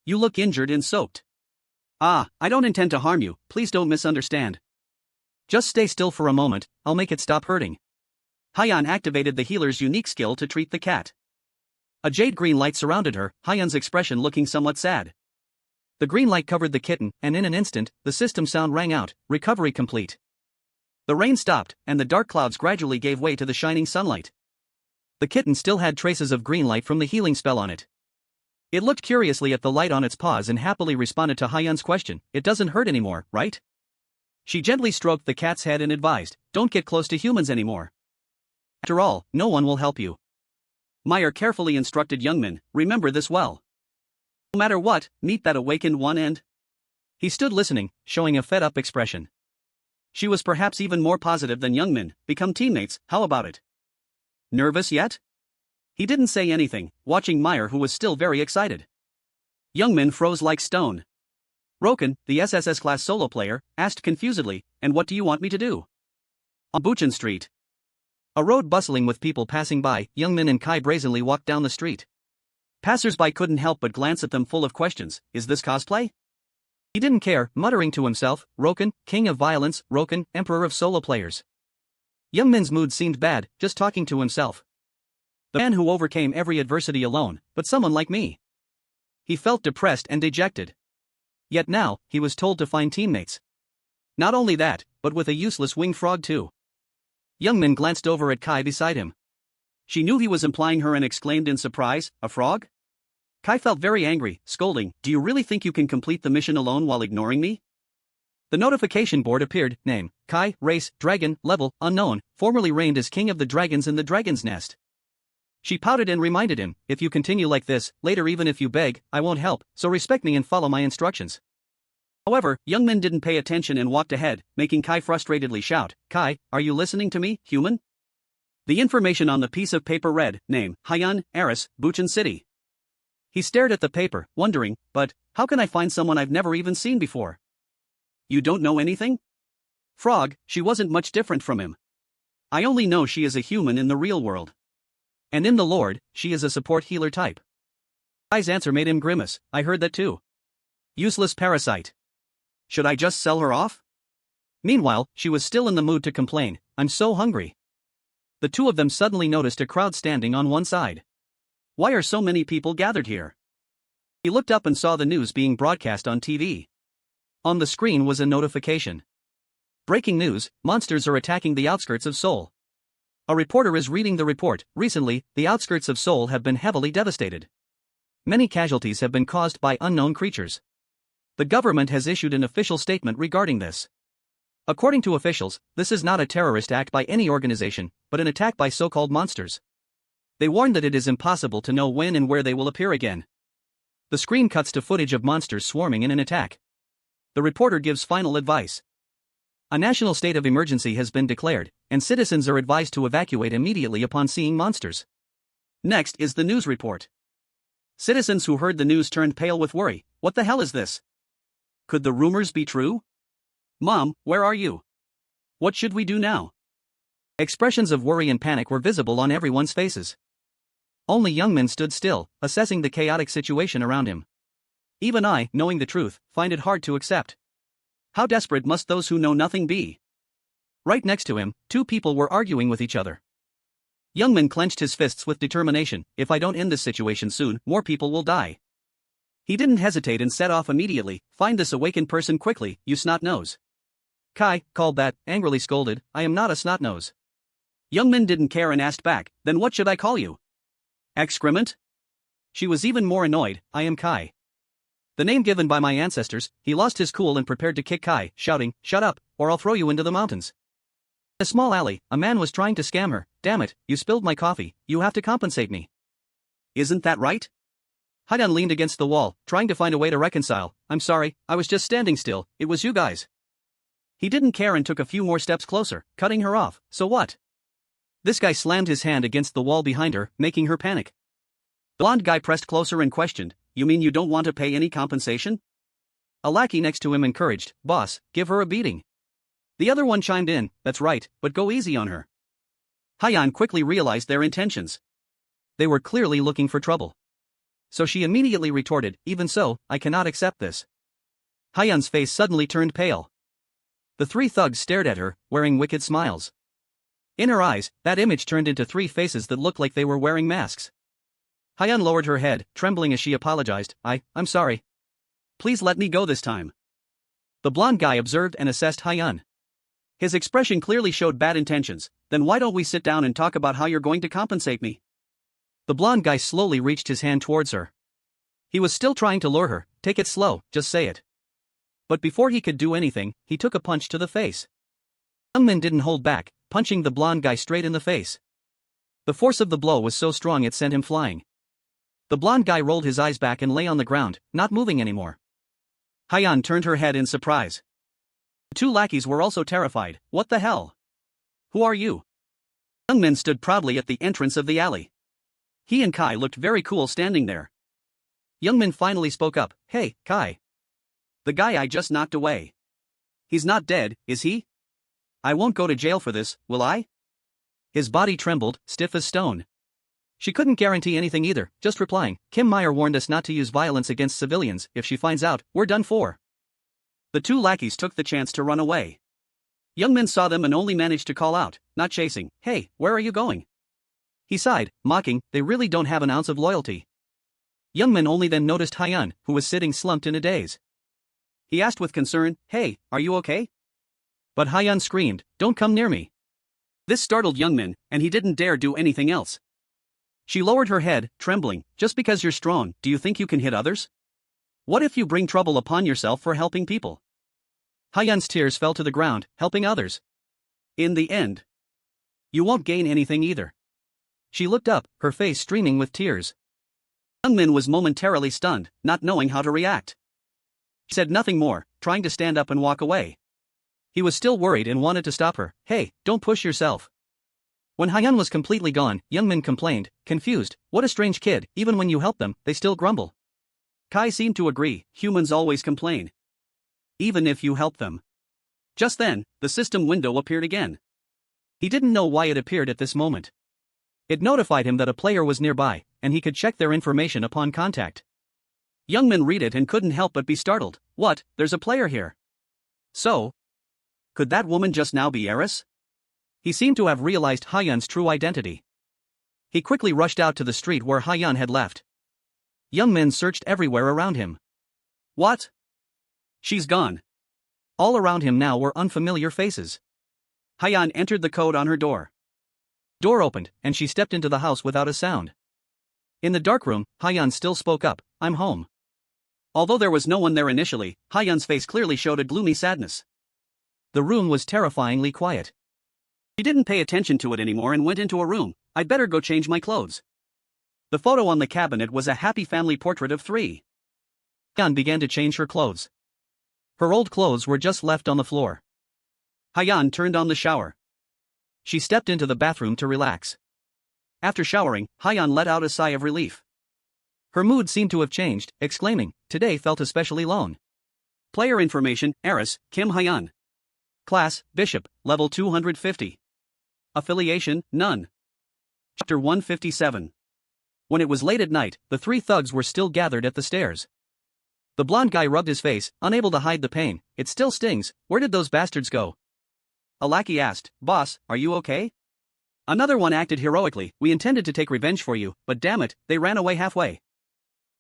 You look injured and soaked. I don't intend to harm you, please don't misunderstand. Just stay still for a moment, I'll make it stop hurting. Hyun activated the healer's unique skill to treat the cat. A jade green light surrounded her, Hyun's expression looking somewhat sad. The green light covered the kitten, and in an instant, the system sound rang out, recovery complete. The rain stopped, and the dark clouds gradually gave way to the shining sunlight. The kitten still had traces of green light from the healing spell on it. It looked curiously at the light on its paws and happily responded to Hyun's question. It doesn't hurt anymore, right? She gently stroked the cat's head and advised, don't get close to humans anymore. After all, no one will help you. Meyer carefully instructed Youngmin, remember this well. No matter what, meet that awakened one and... He stood listening, showing a fed-up expression. She was perhaps even more positive than Youngmin. Become teammates, how about it? Nervous yet? He didn't say anything, watching Meyer who was still very excited. Youngmin froze like stone. Roken, the SSS class solo player, asked confusedly, and what do you want me to do? On Buchan Street. A road bustling with people passing by, Youngmin and Kai brazenly walked down the street. Passers-by couldn't help but glance at them full of questions. Is this cosplay? He didn't care, muttering to himself, Roken, king of violence, Roken, emperor of solo players. Youngmin's mood seemed bad, just talking to himself. The man who overcame every adversity alone, but someone like me. He felt depressed and dejected. Yet now, he was told to find teammates. Not only that, but with a useless winged frog too. Youngmin glanced over at Kai beside him. She knew he was implying her and exclaimed in surprise, a frog? Kai felt very angry, scolding, do you really think you can complete the mission alone while ignoring me? The notification board appeared, name, Kai, race, dragon, level, unknown, formerly reigned as king of the dragons in the dragon's nest. She pouted and reminded him, if you continue like this, later even if you beg, I won't help, so respect me and follow my instructions. However, Youngmin didn't pay attention and walked ahead, making Kai frustratedly shout, Kai, are you listening to me, human? The information on the piece of paper read, name, Hyun, heiress, Buchan City. He stared at the paper, wondering, but, how can I find someone I've never even seen before? You don't know anything? Frog, she wasn't much different from him. I only know she is a human in the real world. And in the Lord, she is a support healer type. Kai's answer made him grimace, I heard that too. Useless parasite. Should I just sell her off? Meanwhile, she was still in the mood to complain, I'm so hungry. The two of them suddenly noticed a crowd standing on one side. Why are so many people gathered here? He looked up and saw the news being broadcast on TV. On the screen was a notification. Breaking news, monsters are attacking the outskirts of Seoul. A reporter is reading the report. Recently, the outskirts of Seoul have been heavily devastated. Many casualties have been caused by unknown creatures. The government has issued an official statement regarding this. According to officials, this is not a terrorist act by any organization, but an attack by so-called monsters. They warn that it is impossible to know when and where they will appear again. The screen cuts to footage of monsters swarming in an attack. The reporter gives final advice. A national state of emergency has been declared, and citizens are advised to evacuate immediately upon seeing monsters. Next is the news report. Citizens who heard the news turned pale with worry. What the hell is this? Could the rumors be true? Mom, where are you? What should we do now? Expressions of worry and panic were visible on everyone's faces. Only Youngmin stood still, assessing the chaotic situation around him. Even I, knowing the truth, find it hard to accept. How desperate must those who know nothing be? Right next to him, two people were arguing with each other. Youngmin clenched his fists with determination. If I don't end this situation soon, more people will die. He didn't hesitate and set off immediately. Find this awakened person quickly, you snot-nose. Kai called that, angrily scolded, I am not a snot-nose. Youngmin didn't care and asked back, then what should I call you? Excrement? She was even more annoyed, I am Kai. The name given by my ancestors. He lost his cool and prepared to kick Kai, shouting, shut up, or I'll throw you into the mountains. In a small alley, a man was trying to scam her. Damn it, you spilled my coffee, you have to compensate me. Isn't that right? Hayan leaned against the wall, trying to find a way to reconcile. I'm sorry, I was just standing still, it was you guys. He didn't care and took a few more steps closer, cutting her off. So what? This guy slammed his hand against the wall behind her, making her panic. The blonde guy pressed closer and questioned, you mean you don't want to pay any compensation? A lackey next to him encouraged, boss, give her a beating. The other one chimed in, that's right, but go easy on her. Hayan quickly realized their intentions. They were clearly looking for trouble. So she immediately retorted, even so, I cannot accept this. Hayan's face suddenly turned pale. The three thugs stared at her, wearing wicked smiles. In her eyes, that image turned into three faces that looked like they were wearing masks. Hayan lowered her head, trembling as she apologized, I'm sorry. Please let me go this time. The blonde guy observed and assessed Hayan. His expression clearly showed bad intentions. Then why don't we sit down and talk about how you're going to compensate me? The blonde guy slowly reached his hand towards her. He was still trying to lure her, take it slow, just say it. But before he could do anything, he took a punch to the face. Youngmin didn't hold back, punching the blonde guy straight in the face. The force of the blow was so strong it sent him flying. The blonde guy rolled his eyes back and lay on the ground, not moving anymore. Hayan turned her head in surprise. The two lackeys were also terrified. What the hell? Who are you? Youngmin stood proudly at the entrance of the alley. He and Kai looked very cool standing there. Youngmin finally spoke up, hey, Kai. The guy I just knocked away. He's not dead, is he? I won't go to jail for this, will I? His body trembled, stiff as stone. She couldn't guarantee anything either, just replying, Kim Meyer warned us not to use violence against civilians. If she finds out, we're done for. The two lackeys took the chance to run away. Youngmin saw them and only managed to call out, not chasing, hey, where are you going? He sighed, mocking, they really don't have an ounce of loyalty. Youngmin only then noticed Hayan, who was sitting slumped in a daze. He asked with concern, hey, are you okay? But Hayan screamed, don't come near me. This startled Youngmin, and he didn't dare do anything else. She lowered her head, trembling, just because you're strong, do you think you can hit others? What if you bring trouble upon yourself for helping people? Hayan's tears fell to the ground, helping others. In the end, you won't gain anything either. She looked up, her face streaming with tears. Youngmin was momentarily stunned, not knowing how to react. He said nothing more, trying to stand up and walk away. He was still worried and wanted to stop her. Hey, don't push yourself. When Hayan was completely gone, Youngmin complained, confused, what a strange kid, even when you help them, they still grumble. Kai seemed to agree, humans always complain. Even if you help them. Just then, the system window appeared again. He didn't know why it appeared at this moment. It notified him that a player was nearby, and he could check their information upon contact. Youngmin read it and couldn't help but be startled. What, there's a player here. So? Could that woman just now be Eris? He seemed to have realized Hayan's true identity. He quickly rushed out to the street where Hayan had left. Youngmin searched everywhere around him. What? She's gone. All around him now were unfamiliar faces. Hayan entered the code on her door. Door opened, and she stepped into the house without a sound. In the dark room, Hayan still spoke up, I'm home. Although there was no one there initially, Hayan's face clearly showed a gloomy sadness. The room was terrifyingly quiet. She didn't pay attention to it anymore and went into a room. I'd better go change my clothes. The photo on the cabinet was a happy family portrait of three. Hayan began to change her clothes. Her old clothes were just left on the floor. Hayan turned on the shower. She stepped into the bathroom to relax. After showering, Hayan let out a sigh of relief. Her mood seemed to have changed, exclaiming, today felt especially lone. Player information, Eris, Kim Hayan. Class, Bishop, level 250. Affiliation, none. Chapter 157. When it was late at night, the three thugs were still gathered at the stairs. The blonde guy rubbed his face, unable to hide the pain. It still stings, where did those bastards go? A lackey asked, boss, are you okay? Another one acted heroically, we intended to take revenge for you, but damn it, they ran away halfway.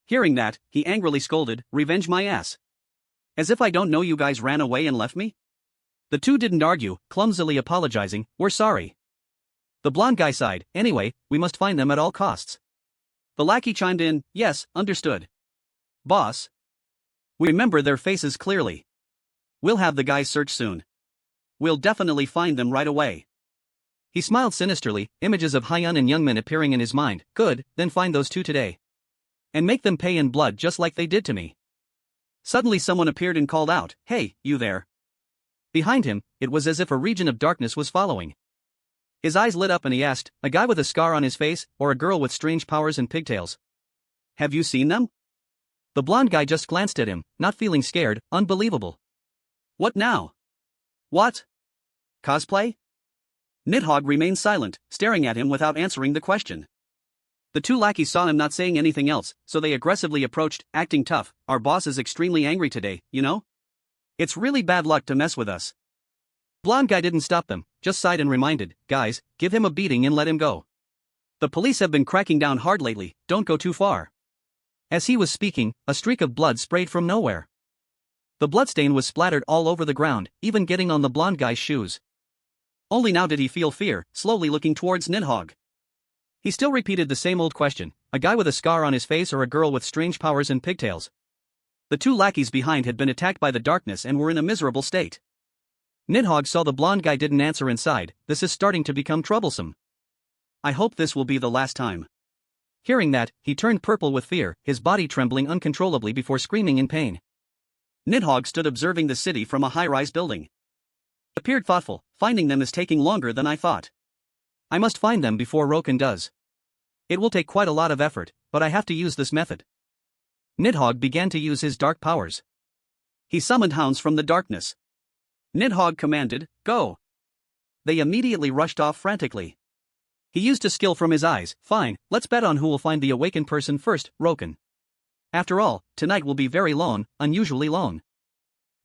Hearing that, he angrily scolded, "Revenge my ass. As if I don't know you guys ran away and left me?" The two didn't argue, clumsily apologizing, "We're sorry." The blonde guy sighed, "Anyway, we must find them at all costs." The lackey chimed in, "Yes, understood. Boss. We remember their faces clearly. We'll have the guys search soon. We'll definitely find them right away." He smiled sinisterly, images of Hyun and Youngmin appearing in his mind. "Good, then find those two today. And make them pay in blood just like they did to me." Suddenly someone appeared and called out, "Hey, you there." Behind him, it was as if a region of darkness was following. His eyes lit up and he asked, "A guy with a scar on his face, or a girl with strange powers and pigtails? Have you seen them?" The blonde guy just glanced at him, not feeling scared. Unbelievable. "What now? What? Cosplay?" Nidhogg remained silent, staring at him without answering the question. The two lackeys saw him not saying anything else, so they aggressively approached, acting tough. "Our boss is extremely angry today, you know? It's really bad luck to mess with us." Blonde guy didn't stop them, just sighed and reminded, "Guys, give him a beating and let him go. The police have been cracking down hard lately, don't go too far." As he was speaking, a streak of blood sprayed from nowhere. The bloodstain was splattered all over the ground, even getting on the blonde guy's shoes. Only now did he feel fear, slowly looking towards Nidhogg. He still repeated the same old question, "A guy with a scar on his face or a girl with strange powers and pigtails?" The two lackeys behind had been attacked by the darkness and were in a miserable state. Nidhogg saw the blonde guy didn't answer and sighed, "This is starting to become troublesome. I hope this will be the last time." Hearing that, he turned purple with fear, his body trembling uncontrollably before screaming in pain. Nidhogg stood observing the city from a high-rise building. He appeared thoughtful. "Finding them is taking longer than I thought. I must find them before Roken does. It will take quite a lot of effort, but I have to use this method." Nidhogg began to use his dark powers. He summoned hounds from the darkness. Nidhogg commanded, "Go." They immediately rushed off frantically. He used a skill from his eyes. "Fine, let's bet on who will find the awakened person first, Roken. After all, tonight will be very lone, unusually lone."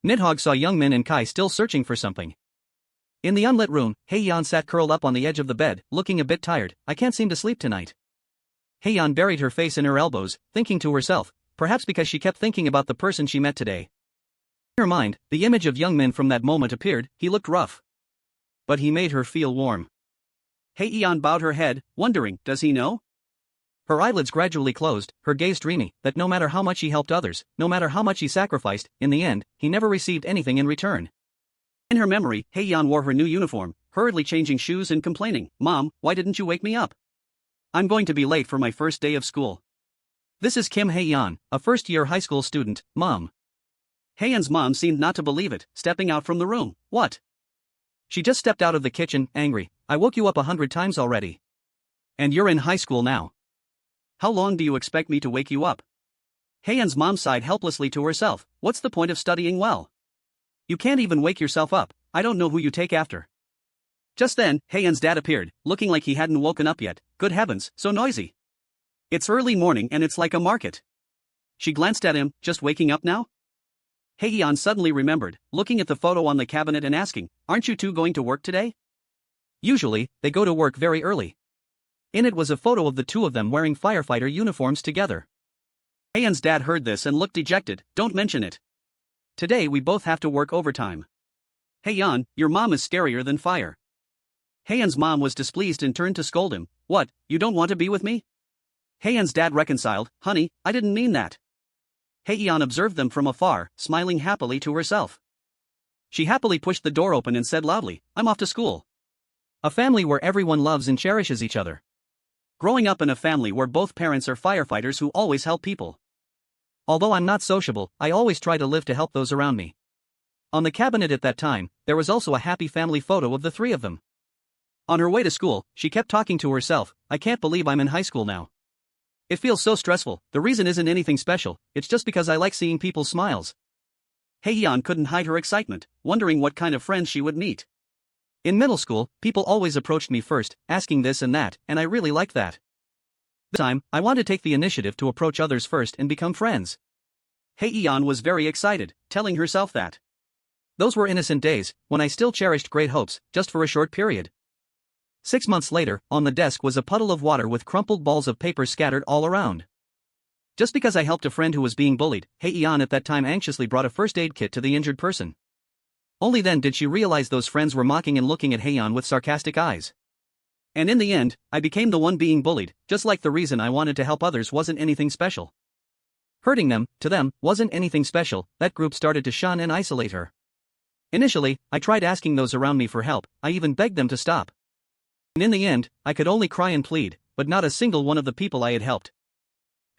Nidhogg saw Youngmin and Kai still searching for something. In the unlit room, Heian sat curled up on the edge of the bed, looking a bit tired. "I can't seem to sleep tonight." Heian buried her face in her elbows, thinking to herself, perhaps because she kept thinking about the person she met today. In her mind, the image of Youngmin from that moment appeared. He looked rough. But he made her feel warm. Heian bowed her head, wondering, does he know? Her eyelids gradually closed, her gaze dreamy, that no matter how much he helped others, no matter how much he sacrificed, in the end, he never received anything in return. In her memory, Heian wore her new uniform, hurriedly changing shoes and complaining, "Mom, why didn't you wake me up? I'm going to be late for my first day of school." "This is Kim Heian, a first-year high school student, Mom." Heian's mom seemed not to believe it, stepping out from the room. "What?" She just stepped out of the kitchen, angry. "I woke you up 100 times already. And you're in high school now. How long do you expect me to wake you up?" Heian's mom sighed helplessly to herself. "What's the point of studying well? You can't even wake yourself up. I don't know who you take after." Just then, Heian's dad appeared, looking like he hadn't woken up yet. "Good heavens, so noisy. It's early morning and it's like a market." She glanced at him, "Just waking up now?" Heian suddenly remembered, looking at the photo on the cabinet and asking, "Aren't you two going to work today?" Usually, they go to work very early. In it was a photo of the two of them wearing firefighter uniforms together. Heian's dad heard this and looked dejected. "Don't mention it. Today we both have to work overtime." "Heian, your mom is scarier than fire." Heian's mom was displeased and turned to scold him. "What, you don't want to be with me?" Heian's dad reconciled. "Honey, I didn't mean that." Heian observed them from afar, smiling happily to herself. She happily pushed the door open and said loudly, "I'm off to school." A family where everyone loves and cherishes each other. Growing up in a family where both parents are firefighters who always help people. Although I'm not sociable, I always try to live to help those around me. On the cabinet at that time, there was also a happy family photo of the three of them. On her way to school, she kept talking to herself, "I can't believe I'm in high school now. It feels so stressful. The reason isn't anything special, it's just because I like seeing people's smiles." Heian couldn't hide her excitement, wondering what kind of friends she would meet. In middle school, people always approached me first, asking this and that, and I really liked that. This time, I want to take the initiative to approach others first and become friends. Heian was very excited, telling herself that. Those were innocent days, when I still cherished great hopes, just for a short period. 6 months later, on the desk was a puddle of water with crumpled balls of paper scattered all around. Just because I helped a friend who was being bullied, Heian at that time anxiously brought a first aid kit to the injured person. Only then did she realize those friends were mocking and looking at Heian with sarcastic eyes. And in the end, I became the one being bullied, just like the reason I wanted to help others wasn't anything special. Hurting them, to them, wasn't anything special. That group started to shun and isolate her. Initially, I tried asking those around me for help, I even begged them to stop. And in the end, I could only cry and plead, but not a single one of the people I had helped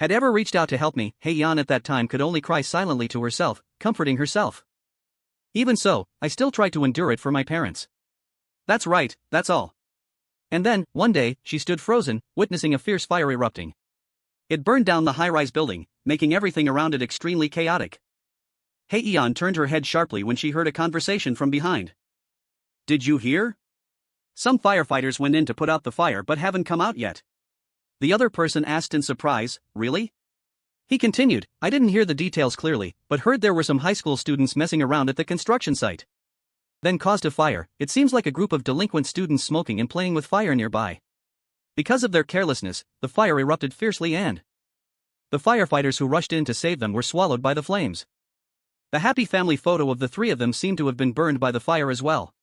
had ever reached out to help me. Heian at that time could only cry silently to herself, comforting herself. Even so, I still tried to endure it for my parents. That's right, that's all. And then, one day, she stood frozen, witnessing a fierce fire erupting. It burned down the high-rise building, making everything around it extremely chaotic. Heian turned her head sharply when she heard a conversation from behind. Did you hear? Some firefighters went in to put out the fire but haven't come out yet. The other person asked in surprise, really? He continued, I didn't hear the details clearly, but heard there were some high school students messing around at the construction site. Then caused a fire. It seems like a group of delinquent students smoking and playing with fire nearby. Because of their carelessness, the fire erupted fiercely and the firefighters who rushed in to save them were swallowed by the flames. The happy family photo of the three of them seemed to have been burned by the fire as well.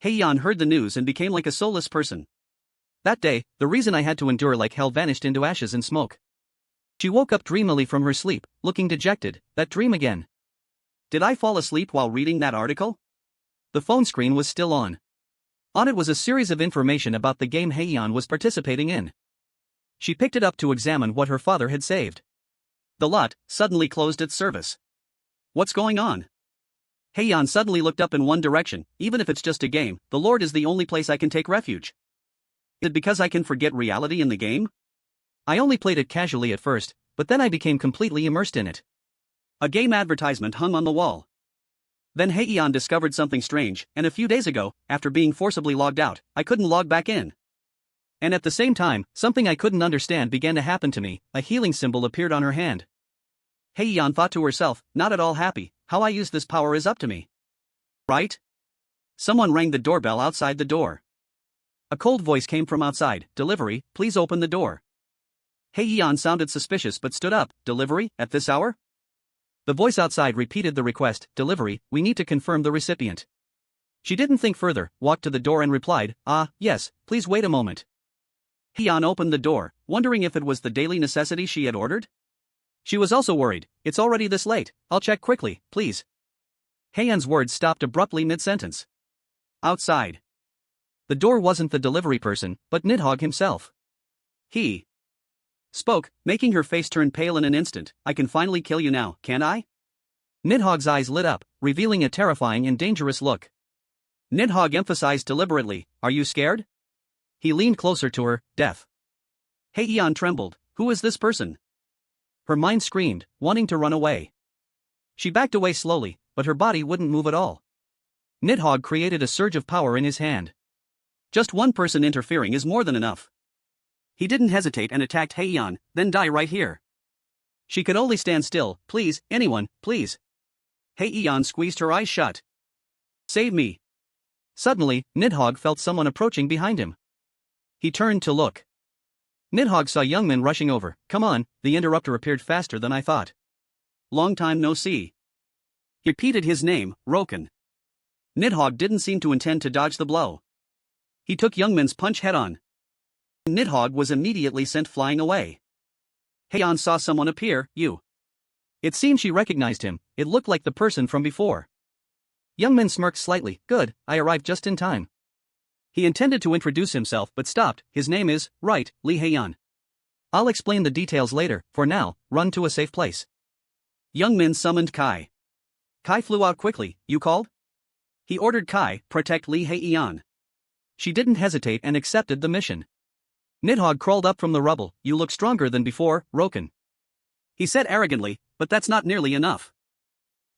Heian heard the news and became like a soulless person. That day, the reason I had to endure like hell vanished into ashes and smoke. She woke up dreamily from her sleep, looking dejected. That dream again. Did I fall asleep while reading that article? The phone screen was still on. On it was a series of information about the game Heian was participating in. She picked it up to examine what her father had saved. The lot suddenly closed its service. What's going on? Heian suddenly looked up in one direction. Even if it's just a game, the Lord is the only place I can take refuge. Is it because I can forget reality in the game? I only played it casually at first, but then I became completely immersed in it. A game advertisement hung on the wall. Then Heian discovered something strange, and a few days ago, after being forcibly logged out, I couldn't log back in. And at the same time, something I couldn't understand began to happen to me. A healing symbol appeared on her hand. Heian thought to herself, not at all happy, how I use this power is up to me. Right? Someone rang the doorbell outside the door. A cold voice came from outside, delivery, please open the door. Heian sounded suspicious but stood up, delivery, at this hour? The voice outside repeated the request, delivery, we need to confirm the recipient. She didn't think further, walked to the door and replied, yes, please wait a moment. Heian opened the door, wondering if it was the daily necessity she had ordered. She was also worried, it's already this late, I'll check quickly, please. Heian's words stopped abruptly mid-sentence. Outside. The door wasn't the delivery person, but Nidhogg himself. He spoke, making her face turn pale in an instant. I can finally kill you now, can't I? Nidhogg's eyes lit up, revealing a terrifying and dangerous look. Nidhogg emphasized deliberately, are you scared? He leaned closer to her, death. Heian trembled, who is this person? Her mind screamed, wanting to run away. She backed away slowly, but her body wouldn't move at all. Nidhogg created a surge of power in his hand. Just one person interfering is more than enough. He didn't hesitate and attacked Heian, then die right here. She could only stand still, please, anyone, please. Heian squeezed her eyes shut. Save me. Suddenly, Nidhogg felt someone approaching behind him. He turned to look. Nidhogg saw young men rushing over. Come on, the interrupter appeared faster than I thought. Long time no see. He repeated his name, Roken. Nidhogg didn't seem to intend to dodge the blow. He took Youngman's punch head-on. Nidhogg was immediately sent flying away. Heian saw someone appear, you. It seemed she recognized him, it looked like the person from before. Youngman smirked slightly, good, I arrived just in time. He intended to introduce himself but stopped, his name is, right, Lee Heian. I'll explain the details later, for now, run to a safe place. Youngmin summoned Kai. Kai flew out quickly, you called? He ordered Kai, protect Lee Heian. She didn't hesitate and accepted the mission. Nidhogg crawled up from the rubble, you look stronger than before, Roken. He said arrogantly, but that's not nearly enough.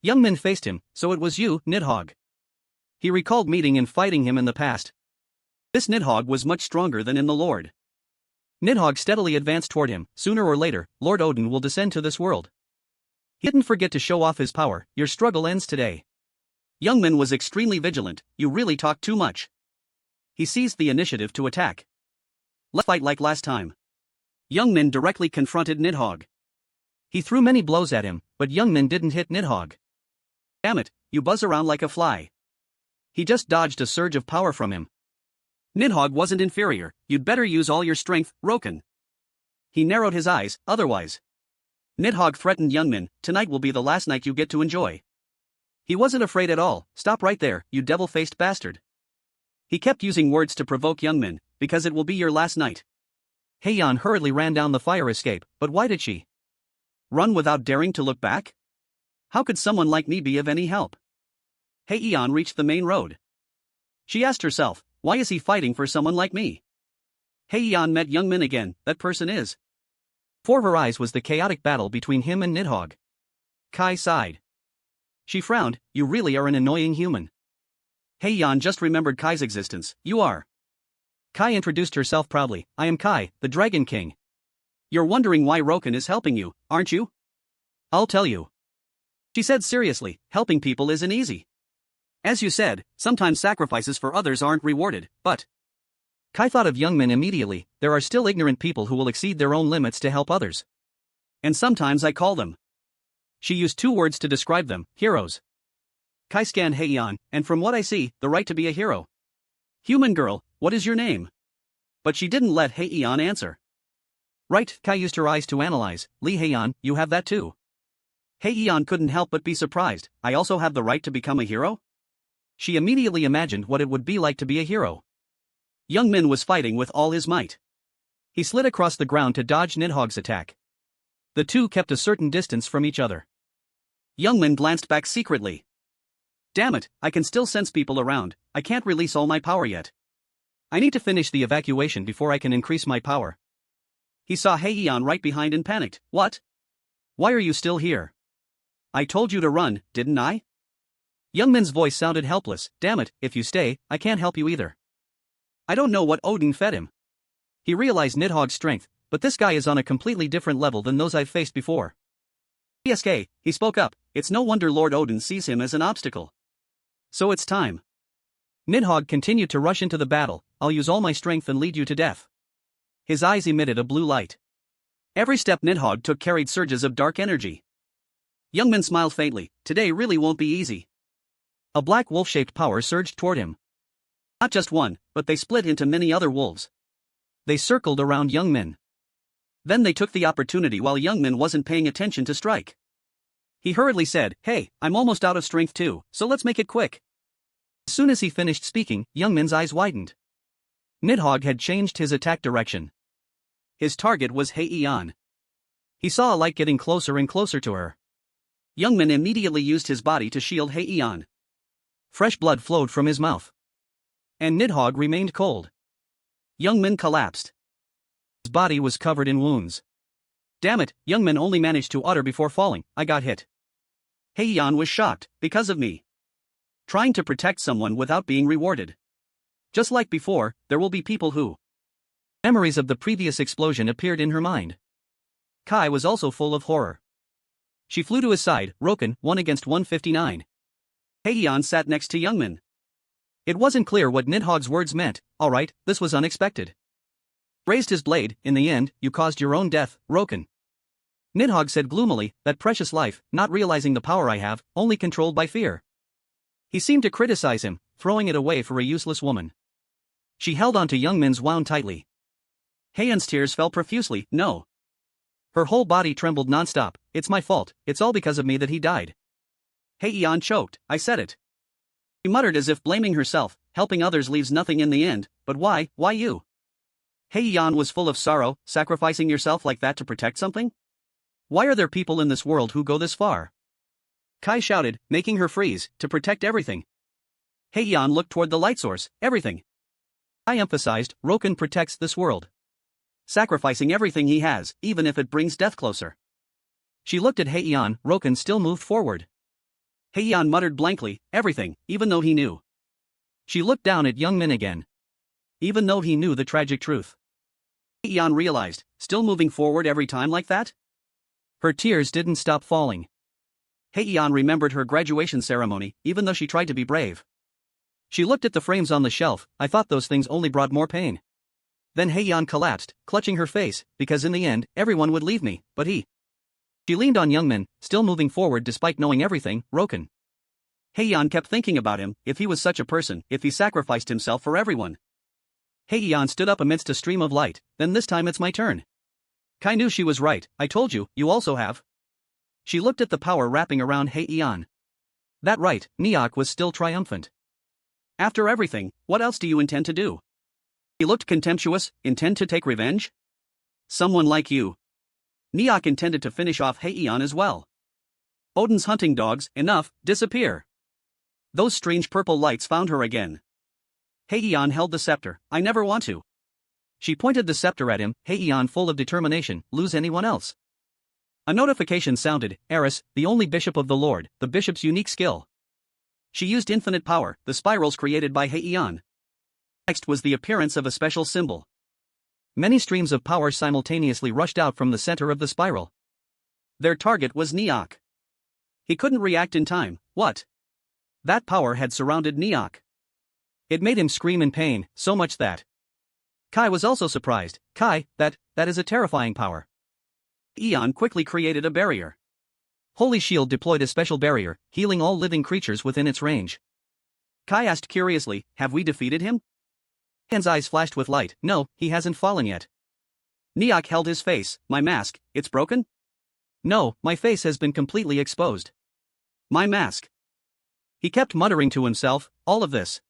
Youngmin faced him, so it was you, Nidhogg. He recalled meeting and fighting him in the past. This Nidhogg was much stronger than in the Lord. Nidhogg steadily advanced toward him, sooner or later, Lord Odin will descend to this world. He didn't forget to show off his power, your struggle ends today. Youngman was extremely vigilant, you really talk too much. He seized the initiative to attack. Let's fight like last time. Youngmin directly confronted Nidhogg. He threw many blows at him, but Youngmin didn't hit Nidhogg. Damn it, you buzz around like a fly. He just dodged a surge of power from him. Nidhogg wasn't inferior, you'd better use all your strength, Roken. He narrowed his eyes, otherwise. Nidhogg threatened Youngmin, tonight will be the last night you get to enjoy. He wasn't afraid at all, stop right there, you devil-faced bastard. He kept using words to provoke Youngmin, because it will be your last night. Heian hurriedly ran down the fire escape, but why did she run without daring to look back? How could someone like me be of any help? Heian reached the main road. She asked herself, why is he fighting for someone like me? Heian met Youngmin again, that person is. Before her eyes was the chaotic battle between him and Nidhogg. Kai sighed. She frowned, you really are an annoying human. Heian just remembered Kai's existence, you are. Kai introduced herself proudly, I am Kai, the Dragon King. You're wondering why Roken is helping you, aren't you? I'll tell you. She said seriously, helping people isn't easy. As you said, sometimes sacrifices for others aren't rewarded, but... Kai thought of Youngmin immediately, there are still ignorant people who will exceed their own limits to help others. And sometimes I call them. She used 2 words to describe them, heroes. Kai scanned Heian, and from what I see, the right to be a hero. Human girl, what is your name? But she didn't let Heian answer. Right, Kai used her eyes to analyze, Li Heian, you have that too. Heian couldn't help but be surprised, I also have the right to become a hero? She immediately imagined what it would be like to be a hero. Youngmin was fighting with all his might. He slid across the ground to dodge Nidhogg's attack. The two kept a certain distance from each other. Youngmin glanced back secretly. Damn it, I can still sense people around, I can't release all my power yet. I need to finish the evacuation before I can increase my power. He saw Heian right behind and panicked, what? Why are you still here? I told you to run, didn't I? Youngmin's voice sounded helpless, damn it, if you stay, I can't help you either. I don't know what Odin fed him. He realized Nidhogg's strength, but this guy is on a completely different level than those I've faced before. PSK, he spoke up, it's no wonder Lord Odin sees him as an obstacle. So it's time. Nidhogg continued to rush into the battle, I'll use all my strength and lead you to death. His eyes emitted a blue light. Every step Nidhogg took carried surges of dark energy. Youngmin smiled faintly, today really won't be easy. A black wolf-shaped power surged toward him. Not just one, but they split into many other wolves. They circled around Youngmin. Then they took the opportunity while Youngmin wasn't paying attention to strike. He hurriedly said, hey, I'm almost out of strength too, so let's make it quick. As soon as he finished speaking, Youngmin's eyes widened. Nidhogg had changed his attack direction. His target was Heian. He saw a light getting closer and closer to her. Youngmin immediately used his body to shield Heian. Fresh blood flowed from his mouth. And Nidhogg remained cold. Youngmin collapsed. His body was covered in wounds. Damn it, Youngmin only managed to utter before falling, I got hit. Heian was shocked, because of me. Trying to protect someone without being rewarded. Just like before, there will be people who... Memories of the previous explosion appeared in her mind. Kai was also full of horror. She flew to his side, Roken, 1 against 159. Heian sat next to Youngmin. It wasn't clear what Nidhogg's words meant, alright, this was unexpected. Raised his blade, in the end, you caused your own death, Roken. Nidhogg said gloomily, that precious life, not realizing the power I have, only controlled by fear. He seemed to criticize him, throwing it away for a useless woman. She held onto Youngmin's wound tightly. Heian's tears fell profusely, no. Her whole body trembled non-stop, it's my fault, it's all because of me that he died. Heian choked, I said it. She muttered as if blaming herself, helping others leaves nothing in the end, but why you? Heian was full of sorrow, sacrificing yourself like that to protect something? Why are there people in this world who go this far? Kai shouted, making her freeze, to protect everything. Heian looked toward the light source, everything. I emphasized, Roken protects this world. Sacrificing everything he has, even if it brings death closer. She looked at Heian, Roken still moved forward. Heian muttered blankly, everything, even though he knew. She looked down at Youngmin again. Even though he knew the tragic truth. Heian realized, still moving forward every time like that? Her tears didn't stop falling. Heian remembered her graduation ceremony, even though she tried to be brave. She looked at the frames on the shelf, I thought those things only brought more pain. Then Heian collapsed, clutching her face, because in the end, everyone would leave me, but he. She leaned on Youngmin, still moving forward despite knowing everything. Roken. Heian kept thinking about him, if he was such a person, if he sacrificed himself for everyone. Heian stood up amidst a stream of light. Then this time it's my turn. Kai knew she was right. I told you, you also have. She looked at the power wrapping around Heian. That right, Neok was still triumphant. After everything, what else do you intend to do? He looked contemptuous. Intend to take revenge? Someone like you. Neok intended to finish off Heian as well. Odin's hunting dogs, enough, disappear. Those strange purple lights found her again. Heian held the scepter. I never want to. She pointed the scepter at him. Heian, full of determination, lose anyone else. A notification sounded. Eris, the only bishop of the Lord, the bishop's unique skill. She used infinite power, the spirals created by Heian. Next was the appearance of a special symbol. Many streams of power simultaneously rushed out from the center of the spiral. Their target was Neok. He couldn't react in time. What? That power had surrounded Neok. It made him scream in pain, so much that Kai was also surprised. Kai, that is a terrifying power. Eon quickly created a barrier. Holy Shield deployed a special barrier, healing all living creatures within its range. Kai asked curiously, have we defeated him? Han's eyes flashed with light. No, he hasn't fallen yet. Neok held his face. My mask, it's broken? No, my face has been completely exposed. My mask. He kept muttering to himself, all of this.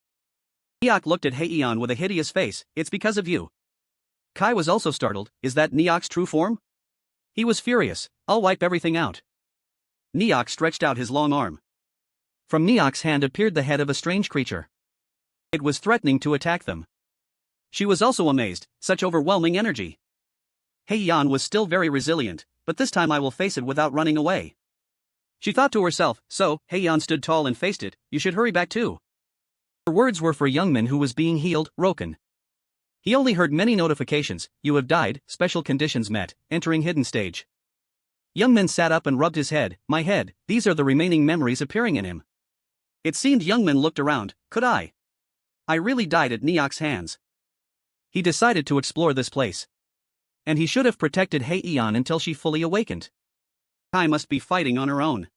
Neok looked at Heian with a hideous face. It's because of you. Kai was also startled. Is that Neok's true form? He was furious. I'll wipe everything out. Neok stretched out his long arm. From Neok's hand appeared the head of a strange creature. It was threatening to attack them. She was also amazed, such overwhelming energy. Heian was still very resilient, but this time I will face it without running away. She thought to herself, so, Heian stood tall and faced it, you should hurry back too. Her words were for Youngmin who was being healed, Roken. He only heard many notifications, you have died, special conditions met, entering hidden stage. Youngmin sat up and rubbed his head, my head, these are the remaining memories appearing in him. It seemed Youngmin looked around, could I really died at Neok's hands. He decided to explore this place. And he should have protected Heian until she fully awakened. Kai must be fighting on her own.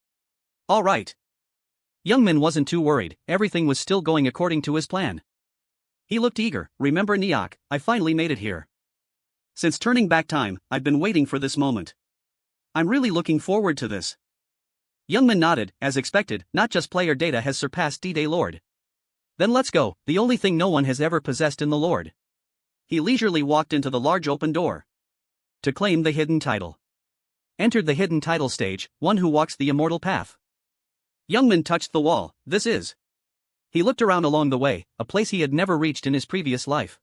All right. Youngmin wasn't too worried, everything was still going according to his plan. He looked eager. Remember Neok, I finally made it here. Since turning back time, I've been waiting for this moment. I'm really looking forward to this. Youngmin nodded, as expected, not just player data has surpassed D-Day Lord. Then let's go, the only thing no one has ever possessed in the Lord. He leisurely walked into the large open door. To claim the hidden title. Entered the hidden title stage, one who walks the immortal path. Youngmin touched the wall, this is. He looked around along the way, a place he had never reached in his previous life.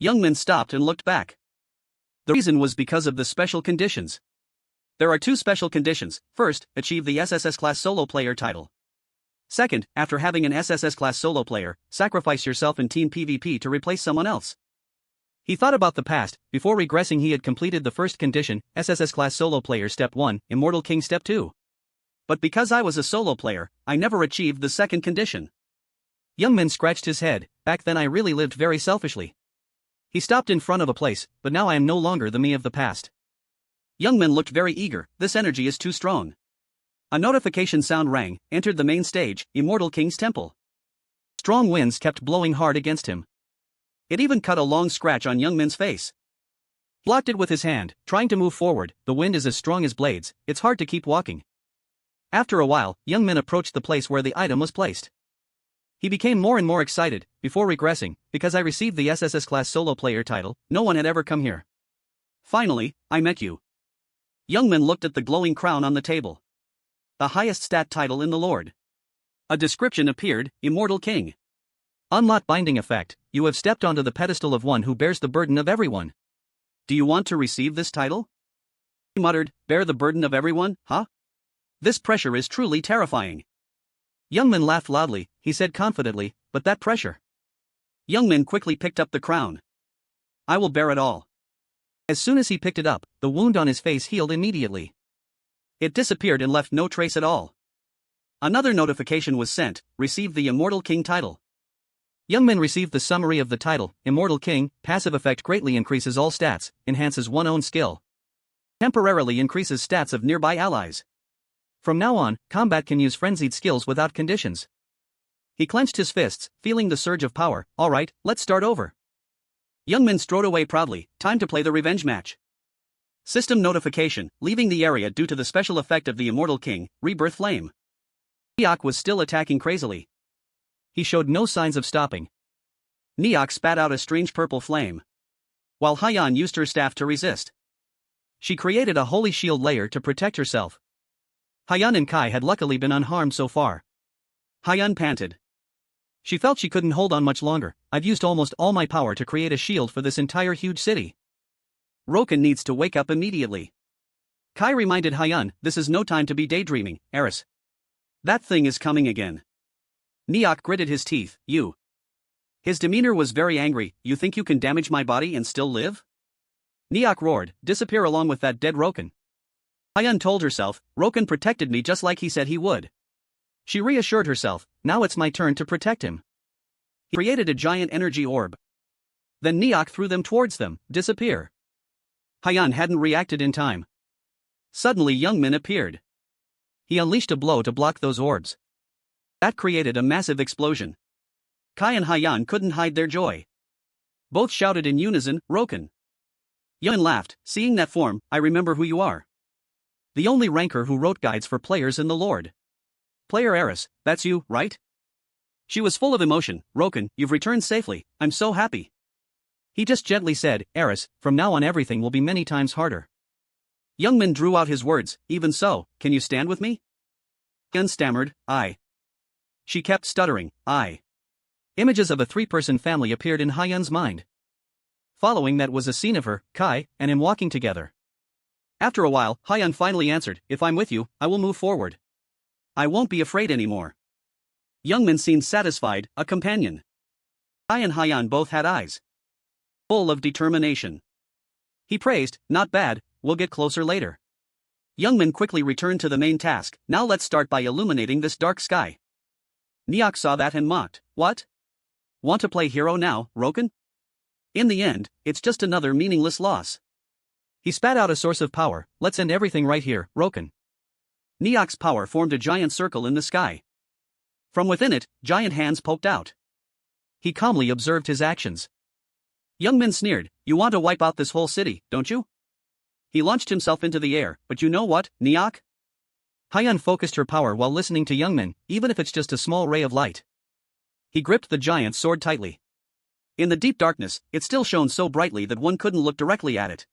Youngmin stopped and looked back. The reason was because of the special conditions. There are two special conditions. First, achieve the SSS class solo player title. Second, after having an SSS class solo player, sacrifice yourself in team PvP to replace someone else. He thought about the past. Before regressing he had completed the first condition, SSS class solo player step 1, Immortal King step 2. But because I was a solo player, I never achieved the second condition. Youngmin scratched his head, back then I really lived very selfishly. He stopped in front of a place, but now I am no longer the me of the past. Youngmin looked very eager, this energy is too strong. A notification sound rang, entered the main stage, Immortal King's Temple. Strong winds kept blowing hard against him. It even cut a long scratch on Youngmin's face. He blocked it with his hand, trying to move forward, the wind is as strong as blades, it's hard to keep walking. After a while, Youngmin approached the place where the item was placed. He became more and more excited, before regressing, because I received the SSS class solo player title, no one had ever come here. Finally, I met you. Youngmin looked at the glowing crown on the table. The highest stat title in the Lord. A description appeared, Immortal King. Unlock binding effect, you have stepped onto the pedestal of one who bears the burden of everyone. Do you want to receive this title? He muttered, bear the burden of everyone, huh? This pressure is truly terrifying. Youngmin laughed loudly, he said confidently, but that pressure. Youngmin quickly picked up the crown. I will bear it all. As soon as he picked it up, the wound on his face healed immediately. It disappeared and left no trace at all. Another notification was sent, received the Immortal King title. Youngmin received the summary of the title, Immortal King, passive effect greatly increases all stats, enhances one's own skill. Temporarily increases stats of nearby allies. From now on, combat can use frenzied skills without conditions. He clenched his fists, feeling the surge of power. Alright, let's start over. Youngmin strode away proudly, time to play the revenge match. System notification, leaving the area due to the special effect of the Immortal King, Rebirth Flame. Neok was still attacking crazily. He showed no signs of stopping. Neok spat out a strange purple flame, while Hyan used her staff to resist. She created a holy shield layer to protect herself. Hyan and Kai had luckily been unharmed so far. Hyan panted. She felt she couldn't hold on much longer. I've used almost all my power to create a shield for this entire huge city. Roken needs to wake up immediately. Kai reminded Hyan, this is no time to be daydreaming, Eris. That thing is coming again. Neok gritted his teeth, you. His demeanor was very angry. You think you can damage my body and still live? Neok roared, disappear along with that dead Roken. Hyan told herself, Roken protected me just like he said he would. She reassured herself, now it's my turn to protect him. He created a giant energy orb. Then Neok threw them towards them, disappear. Hyan hadn't reacted in time. Suddenly Youngmin appeared. He unleashed a blow to block those orbs. That created a massive explosion. Kai and Hyan couldn't hide their joy. Both shouted in unison, Roken. Youngmin laughed, seeing that form, I remember who you are. The only ranker who wrote guides for players in the Lord. Player Eris, that's you, right? She was full of emotion. Roken, you've returned safely, I'm so happy. He just gently said, Eris, from now on everything will be many times harder. Youngmin drew out his words, even so, can you stand with me? Youngmin stammered, I. She kept stuttering, I. Images of a three-person family appeared in Hyan's mind. Following that was a scene of her, Kai, and him walking together. After a while, Hyan finally answered, if I'm with you, I will move forward. I won't be afraid anymore. Youngmin seemed satisfied, a companion. Kai and Hyan both had eyes full of determination. He praised, not bad, we'll get closer later. Youngmin quickly returned to the main task, now let's start by illuminating this dark sky. Neok saw that and mocked, what? Want to play hero now, Roken? In the end, it's just another meaningless loss. He spat out a source of power, let's end everything right here, Roken. Neok's power formed a giant circle in the sky. From within it, giant hands poked out. He calmly observed his actions. Youngmin sneered, you want to wipe out this whole city, don't you? He launched himself into the air, but you know what, Neok? Hyan focused her power while listening to Youngmin, even if it's just a small ray of light. He gripped the giant sword tightly. In the deep darkness, it still shone so brightly that one couldn't look directly at it.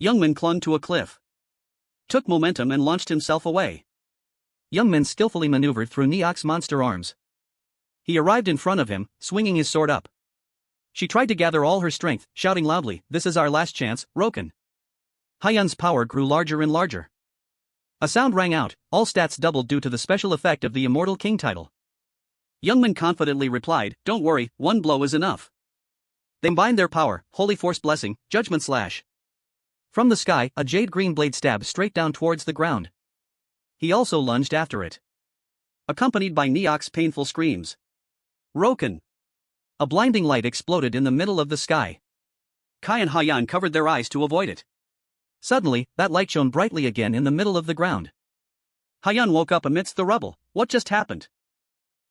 Youngmin clung to a cliff, took momentum and launched himself away. Youngmin skillfully maneuvered through Neok's monster arms. He arrived in front of him, swinging his sword up. She tried to gather all her strength, shouting loudly, this is our last chance, Roken. Hyan's power grew larger and larger. A sound rang out, all stats doubled due to the special effect of the Immortal King title. Youngmin confidently replied, don't worry, one blow is enough. They combined their power, Holy Force Blessing, Judgment Slash. From the sky, a jade green blade stabbed straight down towards the ground. He also lunged after it, accompanied by Neok's painful screams. Roken. A blinding light exploded in the middle of the sky. Kai and Hyan covered their eyes to avoid it. Suddenly, that light shone brightly again in the middle of the ground. Hyan woke up amidst the rubble. What just happened?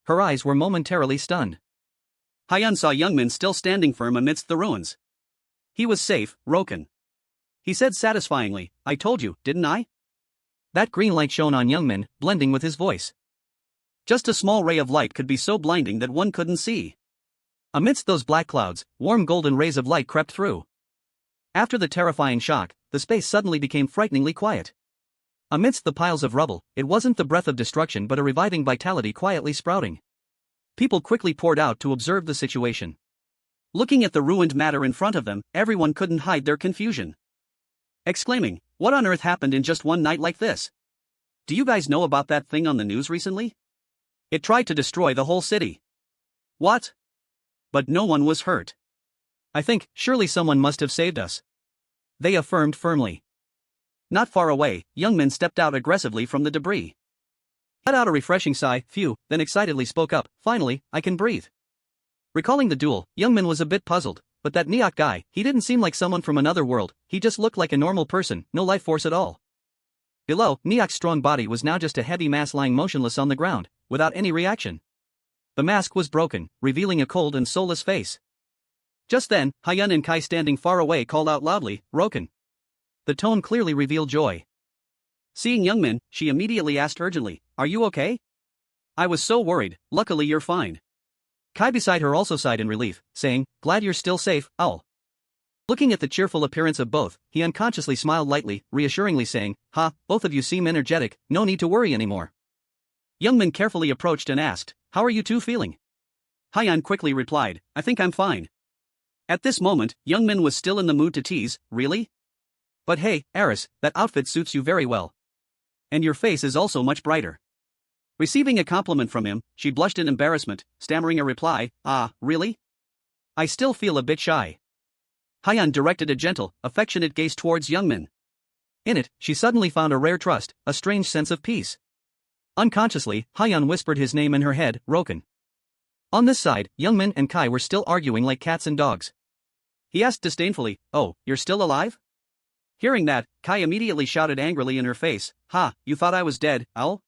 Her eyes were momentarily stunned. Hyan saw Youngmin still standing firm amidst the ruins. He was safe, Roken. He said satisfyingly, I told you, didn't I? That green light shone on Youngmin, blending with his voice. Just a small ray of light could be so blinding that one couldn't see. Amidst those black clouds, warm golden rays of light crept through. After the terrifying shock, the space suddenly became frighteningly quiet. Amidst the piles of rubble, it wasn't the breath of destruction but a reviving vitality quietly sprouting. People quickly poured out to observe the situation. Looking at the ruined matter in front of them, everyone couldn't hide their confusion. Exclaiming, what on earth happened in just one night like this? Do you guys know about that thing on the news recently? It tried to destroy the whole city. What? But no one was hurt. I think, surely someone must have saved us. They affirmed firmly. Not far away, Youngmin stepped out aggressively from the debris. Let out a refreshing sigh, phew, then excitedly spoke up, finally, I can breathe. Recalling the duel, Youngmin was a bit puzzled. but that Neok guy, he didn't seem like someone from another world, he just looked like a normal person, no life force at all. Below, Neok's strong body was now just a heavy mass lying motionless on the ground, without any reaction. The mask was broken, revealing a cold and soulless face. Just then, Hyun and Kai standing far away called out loudly, "Roken." The tone clearly revealed joy. Seeing Youngmin, she immediately asked urgently, "Are you okay?" "I was so worried, luckily you're fine." Kai beside her also sighed in relief, saying, "Glad you're still safe, Owl." Looking at the cheerful appearance of both, he unconsciously smiled lightly, reassuringly saying, "Both of you seem energetic, no need to worry anymore." Youngmin carefully approached and asked, "How are you two feeling?" Hyun quickly replied, "I think I'm fine." At this moment, Youngmin was still in the mood to tease, "Really? But hey, Eris, that outfit suits you very well. And your face is also much brighter." Receiving a compliment from him, she blushed in embarrassment, stammering a reply, "Really? I still feel a bit shy." Hyun directed a gentle, affectionate gaze towards Youngmin. In it, she suddenly found a rare trust, a strange sense of peace. Unconsciously, Hyun whispered his name in her head, Roken. On this side, Youngmin and Kai were still arguing like cats and dogs. He asked disdainfully, "Oh, you're still alive?" Hearing that, Kai immediately shouted angrily in her face, "You thought I was dead, owl?"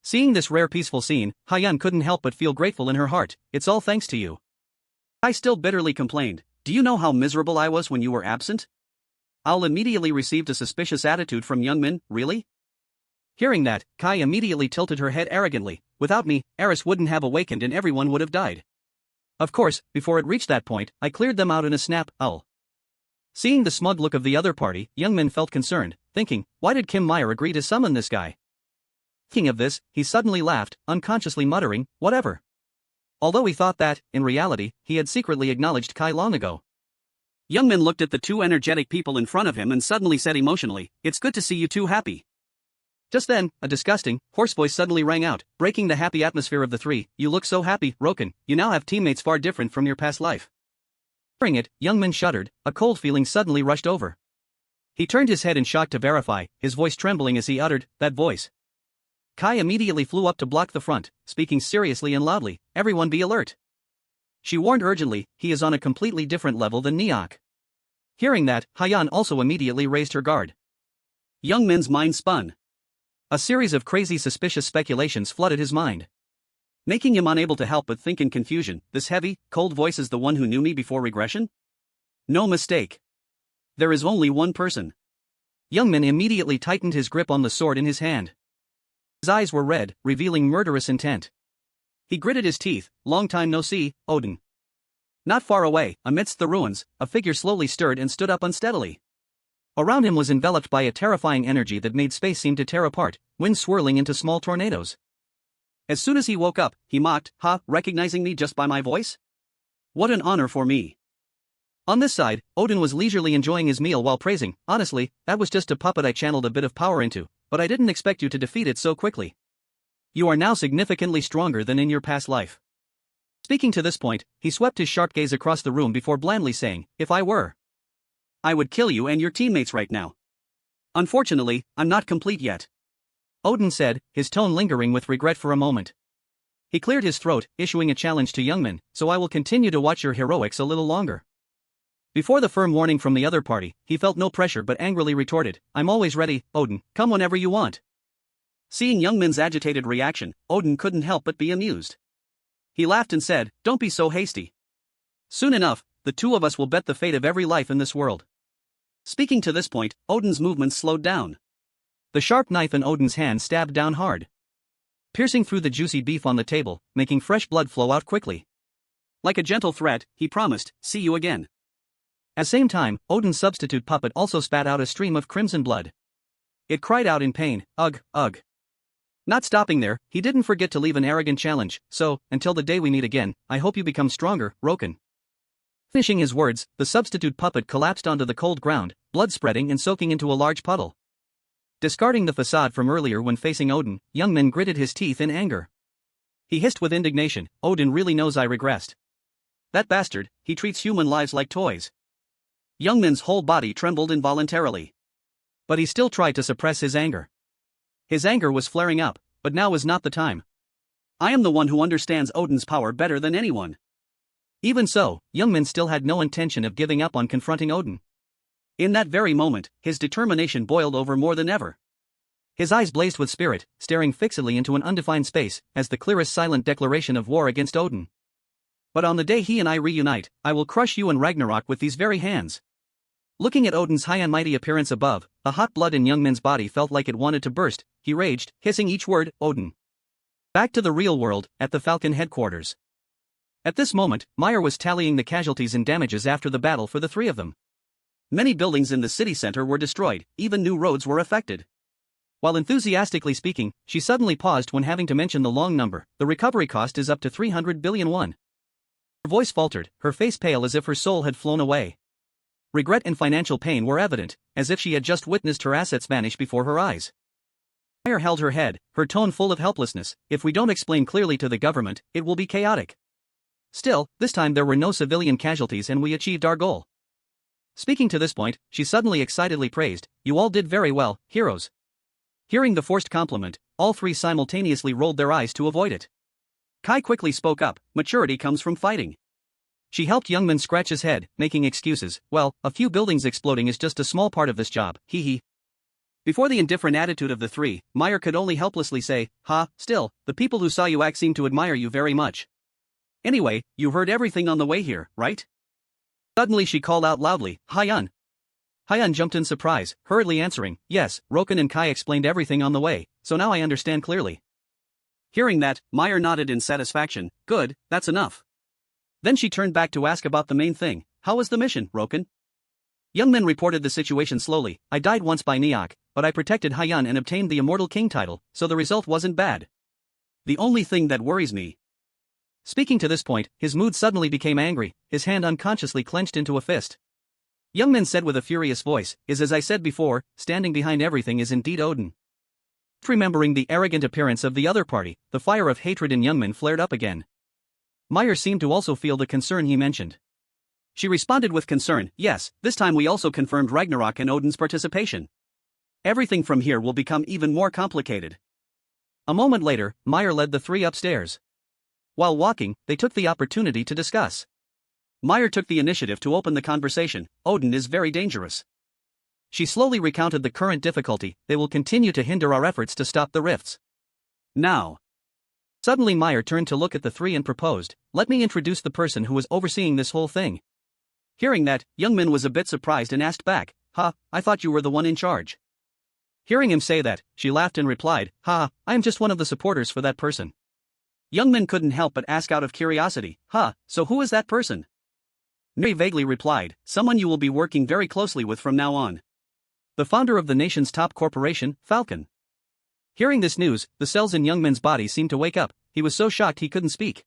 Seeing this rare peaceful scene, Hyun couldn't help but feel grateful in her heart, "It's all thanks to you." Kai still bitterly complained, "Do you know how miserable I was when you were absent?" Owl immediately received a suspicious attitude from Youngmin, "Really?" Hearing that, Kai immediately tilted her head arrogantly, "Without me, Eris wouldn't have awakened and everyone would have died. Of course, before it reached that point, I cleared them out in a snap, Owl." Seeing the smug look of the other party, Youngmin felt concerned, thinking, why did Kim Meyer agree to summon this guy? Thinking of this, he suddenly laughed, unconsciously muttering, "Whatever." Although he thought that, in reality, he had secretly acknowledged Kai long ago. Youngmin looked at the two energetic people in front of him and suddenly said emotionally, "It's good to see you two happy." Just then, a disgusting, hoarse voice suddenly rang out, breaking the happy atmosphere of the three, "You look so happy, Roken, you now have teammates far different from your past life." Hearing it, Youngmin shuddered, a cold feeling suddenly rushed over. He turned his head in shock to verify, his voice trembling as he uttered, "That voice." Kai immediately flew up to block the front, speaking seriously and loudly, "Everyone be alert." She warned urgently, he is on a completely different level than Neok. Hearing that, Hyun also immediately raised her guard. Youngmin's mind spun. A series of crazy suspicious speculations flooded his mind, making him unable to help but think in confusion, this heavy, cold voice is the one who knew me before regression? No mistake. There is only one person. Youngmin immediately tightened his grip on the sword in his hand. His eyes were red, revealing murderous intent. He gritted his teeth, "Long time no see, Odin." Not far away, amidst the ruins, a figure slowly stirred and stood up unsteadily. Around him was enveloped by a terrifying energy that made space seem to tear apart, wind swirling into small tornadoes. As soon as he woke up, he mocked, recognizing me just by my voice? What an honor for me." On this side, Odin was leisurely enjoying his meal while praising, "Honestly, that was just a puppet I channeled a bit of power into, but I didn't expect you to defeat it so quickly. You are now significantly stronger than in your past life." Speaking to this point, he swept his sharp gaze across the room before blandly saying, "If I were, I would kill you and your teammates right now. Unfortunately, I'm not complete yet." Odin said, his tone lingering with regret for a moment. He cleared his throat, issuing a challenge to Youngmin, "So I will continue to watch your heroics a little longer." Before the firm warning from the other party, he felt no pressure but angrily retorted, "I'm always ready, Odin, come whenever you want." Seeing Youngmin's agitated reaction, Odin couldn't help but be amused. He laughed and said, "Don't be so hasty. Soon enough, the two of us will bet the fate of every life in this world." Speaking to this point, Odin's movements slowed down. The sharp knife in Odin's hand stabbed down hard, piercing through the juicy beef on the table, making fresh blood flow out quickly. Like a gentle threat, he promised, "See you again." At the same time, Odin's substitute puppet also spat out a stream of crimson blood. It cried out in pain, "Ugh, ugh." Not stopping there, he didn't forget to leave an arrogant challenge, "So, until the day we meet again, I hope you become stronger, Roken." Finishing his words, the substitute puppet collapsed onto the cold ground, blood spreading and soaking into a large puddle. Discarding the facade from earlier when facing Odin, Youngmin gritted his teeth in anger. He hissed with indignation, "Odin really knows I regressed. That bastard, he treats human lives like toys." Youngmin's whole body trembled involuntarily. But he still tried to suppress his anger. His anger was flaring up, but now was not the time. "I am the one who understands Odin's power better than anyone. Even so, Youngmin still had no intention of giving up on confronting Odin. In that very moment, his determination boiled over more than ever. His eyes blazed with spirit, staring fixedly into an undefined space, as the clearest silent declaration of war against Odin. But on the day he and I reunite, I will crush you and Ragnarok with these very hands. Looking at Odin's high and mighty appearance above, the hot blood in Youngmin's body felt like it wanted to burst. He raged, hissing each word, Odin. Back to the real world, at the Falcon headquarters. At this moment, Meyer was tallying the casualties and damages after the battle for the three of them. Many buildings in the city center were destroyed, even new roads were affected. While enthusiastically speaking, she suddenly paused when having to mention the long number. The recovery cost is up to 300 billion won. Her voice faltered, her face pale as if her soul had flown away. Regret and financial pain were evident, as if she had just witnessed her assets vanish before her eyes. Meyer held her head, her tone full of helplessness. If we don't explain clearly to the government, it will be chaotic. Still, this time there were no civilian casualties and we achieved our goal. Speaking to this point, she suddenly excitedly praised, "You all did very well, heroes." Hearing the forced compliment, all three simultaneously rolled their eyes to avoid it. Kai quickly spoke up, "Maturity comes from fighting." She helped Youngmin scratch his head, making excuses. "Well, a few buildings exploding is just a small part of this job, hee hee." Before the indifferent attitude of the three, Meyer could only helplessly say, Still, the people who saw you act seem to admire you very much. Anyway, you heard everything on the way here, right?" Suddenly she called out loudly, "Hyun." Hyun jumped in surprise, hurriedly answering, "Yes, Roken and Kai explained everything on the way, so now I understand clearly." Hearing that, Meyer nodded in satisfaction. "Good, that's enough." Then she turned back to ask about the main thing. "How was the mission, Roken?" Youngmin reported the situation slowly. "I died once by Neok, but I protected Hyun and obtained the Immortal King title, so the result wasn't bad. The only thing that worries me." Speaking to this point, his mood suddenly became angry, his hand unconsciously clenched into a fist. Youngmin said with a furious voice, "Is as I said before, standing behind everything is indeed Odin." Remembering the arrogant appearance of the other party, the fire of hatred in Youngmin flared up again. Meyer seemed to also feel the concern he mentioned. She responded with concern, "Yes, this time we also confirmed Ragnarok and Odin's participation. Everything from here will become even more complicated." A moment later, Meyer led the three upstairs. While walking, they took the opportunity to discuss. Meyer took the initiative to open the conversation. "Odin is very dangerous." She slowly recounted the current difficulty. "They will continue to hinder our efforts to stop the rifts. Now." Suddenly Meyer turned to look at the three and proposed, "Let me introduce the person who was overseeing this whole thing." Hearing that, Youngmin was a bit surprised and asked back, I thought you were the one in charge." Hearing him say that, she laughed and replied, I am just one of the supporters for that person." Youngmin couldn't help but ask out of curiosity, so who is that person?" Mary vaguely replied, "Someone you will be working very closely with from now on. The founder of the nation's top corporation, Falcon." Hearing this news, the cells in Youngmin's body seemed to wake up. He was so shocked he couldn't speak.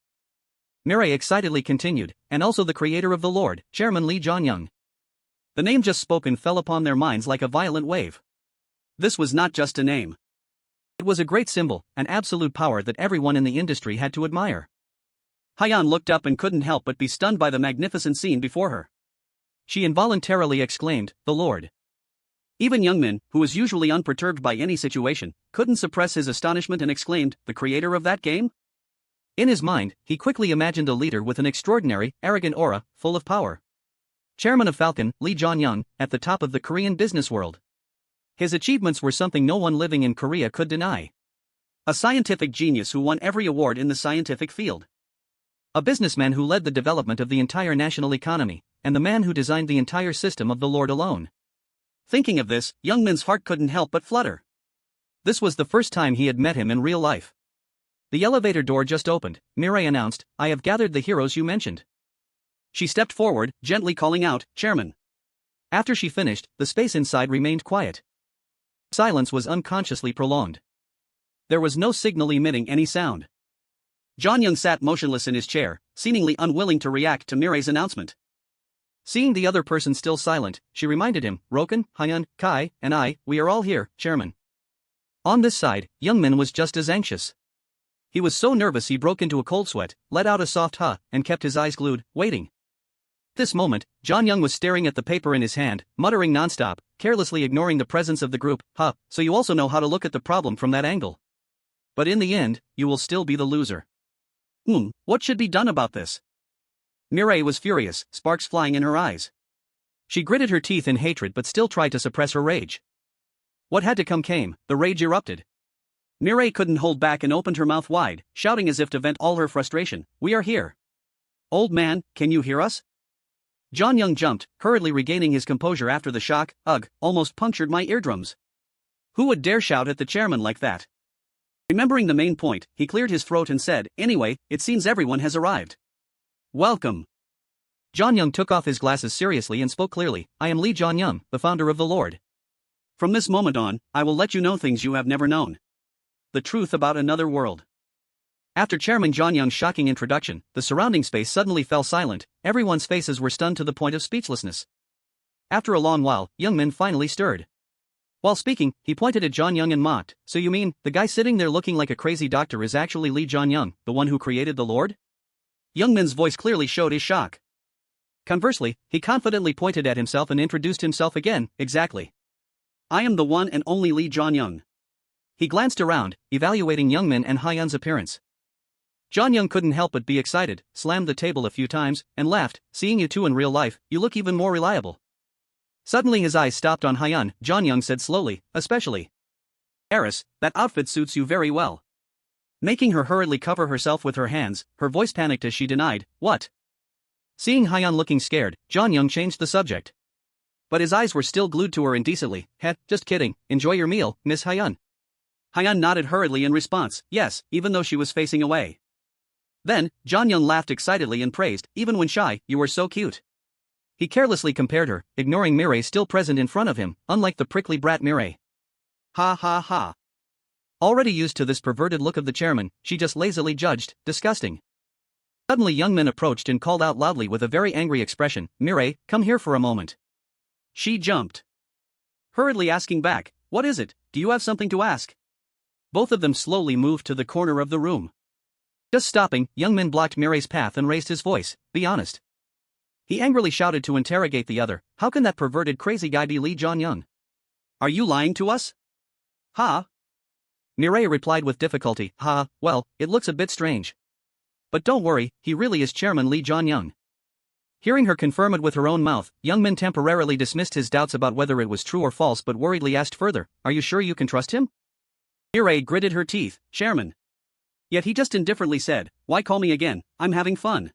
Mireille excitedly continued, "And also the creator of the Lord, Chairman Lee John-young." The name just spoken fell upon their minds like a violent wave. This was not just a name. It was a great symbol, an absolute power that everyone in the industry had to admire. Hyun looked up and couldn't help but be stunned by the magnificent scene before her. She involuntarily exclaimed, "The Lord." Even Youngmin, who was usually unperturbed by any situation, couldn't suppress his astonishment and exclaimed, "The creator of that game?" In his mind, he quickly imagined a leader with an extraordinary, arrogant aura, full of power. Chairman of Falcon, Lee John-young, at the top of the Korean business world. His achievements were something no one living in Korea could deny. A scientific genius who won every award in the scientific field. A businessman who led the development of the entire national economy, and the man who designed the entire system of the Lord alone. Thinking of this, Youngmin's heart couldn't help but flutter. This was the first time he had met him in real life. The elevator door just opened. Mireille announced, "I have gathered the heroes you mentioned." She stepped forward, gently calling out, "Chairman." After she finished, the space inside remained quiet. Silence was unconsciously prolonged. There was no signal emitting any sound. John-young sat motionless in his chair, seemingly unwilling to react to Mireille's announcement. Seeing the other person still silent, she reminded him, "Roken, Hyun, Kai, and I, we are all here, Chairman." On this side, Youngmin was just as anxious. He was so nervous he broke into a cold sweat, let out a soft and kept his eyes glued, waiting. At this moment, John-young was staring at the paper in his hand, muttering nonstop, carelessly ignoring the presence of the group. So you also know how to look at the problem from that angle. But in the end, you will still be the loser. What should be done about this?" Mireille was furious, sparks flying in her eyes. She gritted her teeth in hatred but still tried to suppress her rage. What had to come came, the rage erupted. Mireille couldn't hold back and opened her mouth wide, shouting as if to vent all her frustration, "We are here. Old man, can you hear us?" John Young jumped, hurriedly regaining his composure after the shock. "Ugh, almost punctured my eardrums. Who would dare shout at the chairman like that?" Remembering the main point, he cleared his throat and said, "Anyway, it seems everyone has arrived. Welcome." John Young took off his glasses seriously and spoke clearly, "I am Lee John Young, the founder of the Lord. From this moment on, I will let you know things you have never known. The truth about another world." After Chairman John Young's shocking introduction, the surrounding space suddenly fell silent. Everyone's faces were stunned to the point of speechlessness. After a long while, Youngmin finally stirred. While speaking, he pointed at John Young and mocked, "So you mean, the guy sitting there looking like a crazy doctor is actually Lee John Young, the one who created the Lord?" Youngmin's voice clearly showed his shock. Conversely, he confidently pointed at himself and introduced himself again, "Exactly. I am the one and only Lee John Young." He glanced around, evaluating Youngmin and Hyun's appearance. John Young couldn't help but be excited, slammed the table a few times, and laughed, "Seeing you two in real life, you look even more reliable." Suddenly his eyes stopped on Hyun. John Young said slowly, "Especially Eris, that outfit suits you very well." Making her hurriedly cover herself with her hands, her voice panicked as she denied, "What?" Seeing Hyun looking scared, John Young changed the subject. But his eyes were still glued to her indecently. "Heh, just kidding, enjoy your meal, Miss Hyun." Hyun nodded hurriedly in response, "Yes," even though she was facing away. Then, John Young laughed excitedly and praised, "Even when shy, you were so cute." He carelessly compared her, ignoring Mireille still present in front of him, unlike the prickly brat Mireille. Ha ha ha. Already used to this perverted look of the chairman, she just lazily judged, "Disgusting." Suddenly Youngmin approached and called out loudly with a very angry expression, "Mireille, come here for a moment." She jumped, hurriedly asking back, "What is it? Do you have something to ask?" Both of them slowly moved to the corner of the room. Just stopping, Youngmin blocked Mireille's path and raised his voice, "Be honest." He angrily shouted to interrogate the other, "How can that perverted crazy guy be Lee John Young? Are you lying to us?" "Ha?" Mireille replied with difficulty, "Ha, well, it looks a bit strange. But don't worry, he really is Chairman Lee John Young." Hearing her confirm it with her own mouth, Youngmin temporarily dismissed his doubts about whether it was true or false but worriedly asked further, "Are you sure you can trust him?" Mireille gritted her teeth, "Chairman." Yet he just indifferently said, "Why call me again, I'm having fun."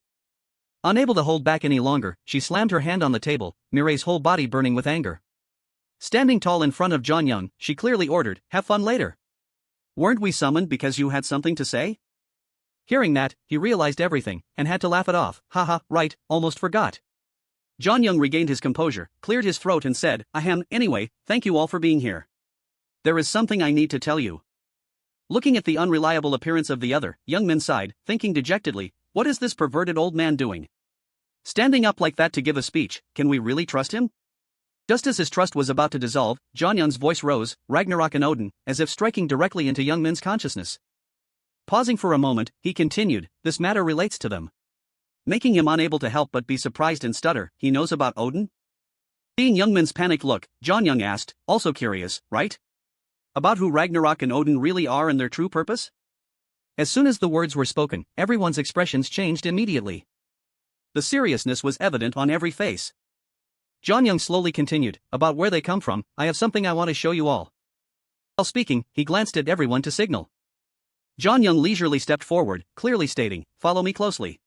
Unable to hold back any longer, she slammed her hand on the table, Mireille's whole body burning with anger. Standing tall in front of John Young, she clearly ordered, "Have fun later. Weren't we summoned because you had something to say?" Hearing that, he realized everything, and had to laugh it off, "Haha, right, almost forgot." John Young regained his composure, cleared his throat and said, "Ahem, anyway, thank you all for being here. There is something I need to tell you." Looking at the unreliable appearance of the other, Youngmin sighed, thinking dejectedly, "What is this perverted old man doing? Standing up like that to give a speech, can we really trust him?" Just as his trust was about to dissolve, John Young's voice rose, Ragnarok and Odin, as if striking directly into Youngmin's consciousness. Pausing for a moment, he continued, "This matter relates to them." Making him unable to help but be surprised and stutter, "He knows about Odin?" Seeing Youngmin's panicked look, John Young asked, also curious, "Right? About who Ragnarok and Odin really are and their true purpose?" As soon as the words were spoken, everyone's expressions changed immediately. The seriousness was evident on every face. John Young slowly continued, "About where they come from, I have something I want to show you all." While speaking, he glanced at everyone to signal. John Young leisurely stepped forward, clearly stating, "Follow me closely."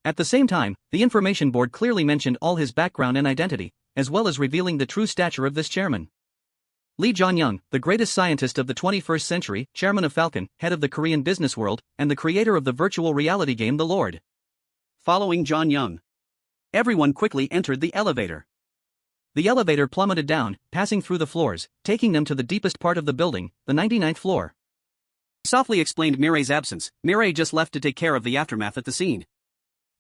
At the same time, the information board clearly mentioned all his background and identity, as well as revealing the true stature of this chairman. Lee John Young, the greatest scientist of the 21st century, chairman of Falcon, head of the Korean business world, and the creator of the virtual reality game The Lord. Following John Young, everyone quickly entered the elevator. The elevator plummeted down, passing through the floors, taking them to the deepest part of the building, the 99th floor. He softly explained Mireille's absence. Mireille just left to take care of the aftermath at the scene.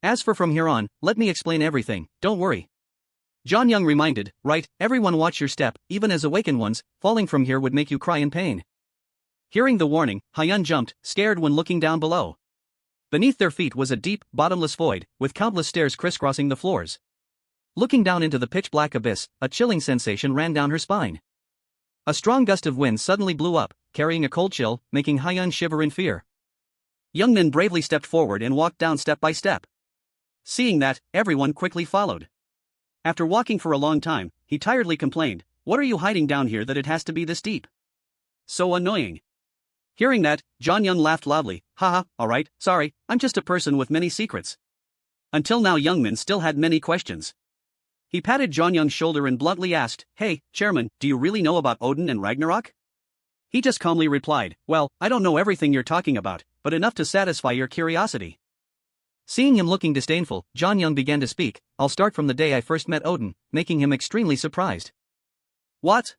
As for from here on, let me explain everything, don't worry. John Young reminded, "Right, everyone watch your step, even as awakened ones, falling from here would make you cry in pain." Hearing the warning, Hyun jumped, scared when looking down below. Beneath their feet was a deep, bottomless void, with countless stairs crisscrossing the floors. Looking down into the pitch-black abyss, a chilling sensation ran down her spine. A strong gust of wind suddenly blew up, carrying a cold chill, making Hyun shiver in fear. Youngmin bravely stepped forward and walked down step by step. Seeing that, everyone quickly followed. After walking for a long time, he tiredly complained, "What are you hiding down here that it has to be this deep? So annoying." Hearing that, John Young laughed loudly, "Haha, alright, sorry, I'm just a person with many secrets." Until now Youngmin still had many questions. He patted John Young's shoulder and bluntly asked, "Hey, Chairman, do you really know about Odin and Ragnarok?" He just calmly replied, "Well, I don't know everything you're talking about, but enough to satisfy your curiosity." Seeing him looking disdainful, John Young began to speak, "I'll start from the day I first met Odin," making him extremely surprised. "What?"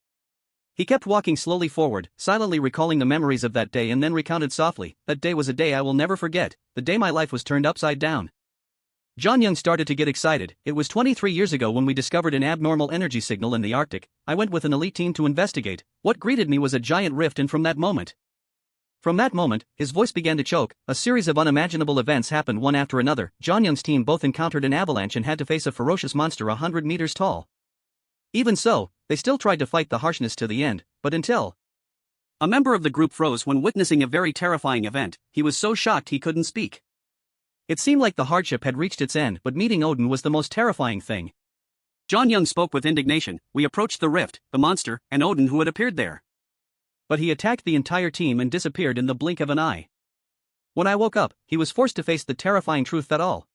He kept walking slowly forward, silently recalling the memories of that day and then recounted softly, "That day was a day I will never forget, the day my life was turned upside down." John Young started to get excited. "It was 23 years ago when we discovered an abnormal energy signal in the Arctic. I went with an elite team to investigate. What greeted me was a giant rift, and from that moment," his voice began to choke, "a series of unimaginable events happened one after another. John Young's team both encountered an avalanche and had to face a ferocious monster 100 meters tall. Even so, they still tried to fight the harshness to the end, but until..." A member of the group froze when witnessing a very terrifying event. He was so shocked he couldn't speak. It seemed like the hardship had reached its end, but meeting Odin was the most terrifying thing. John Young spoke with indignation. "We approached the rift, the monster, and Odin who had appeared there. But he attacked the entire team and disappeared in the blink of an eye. When I woke up, he was forced to face the terrifying truth that all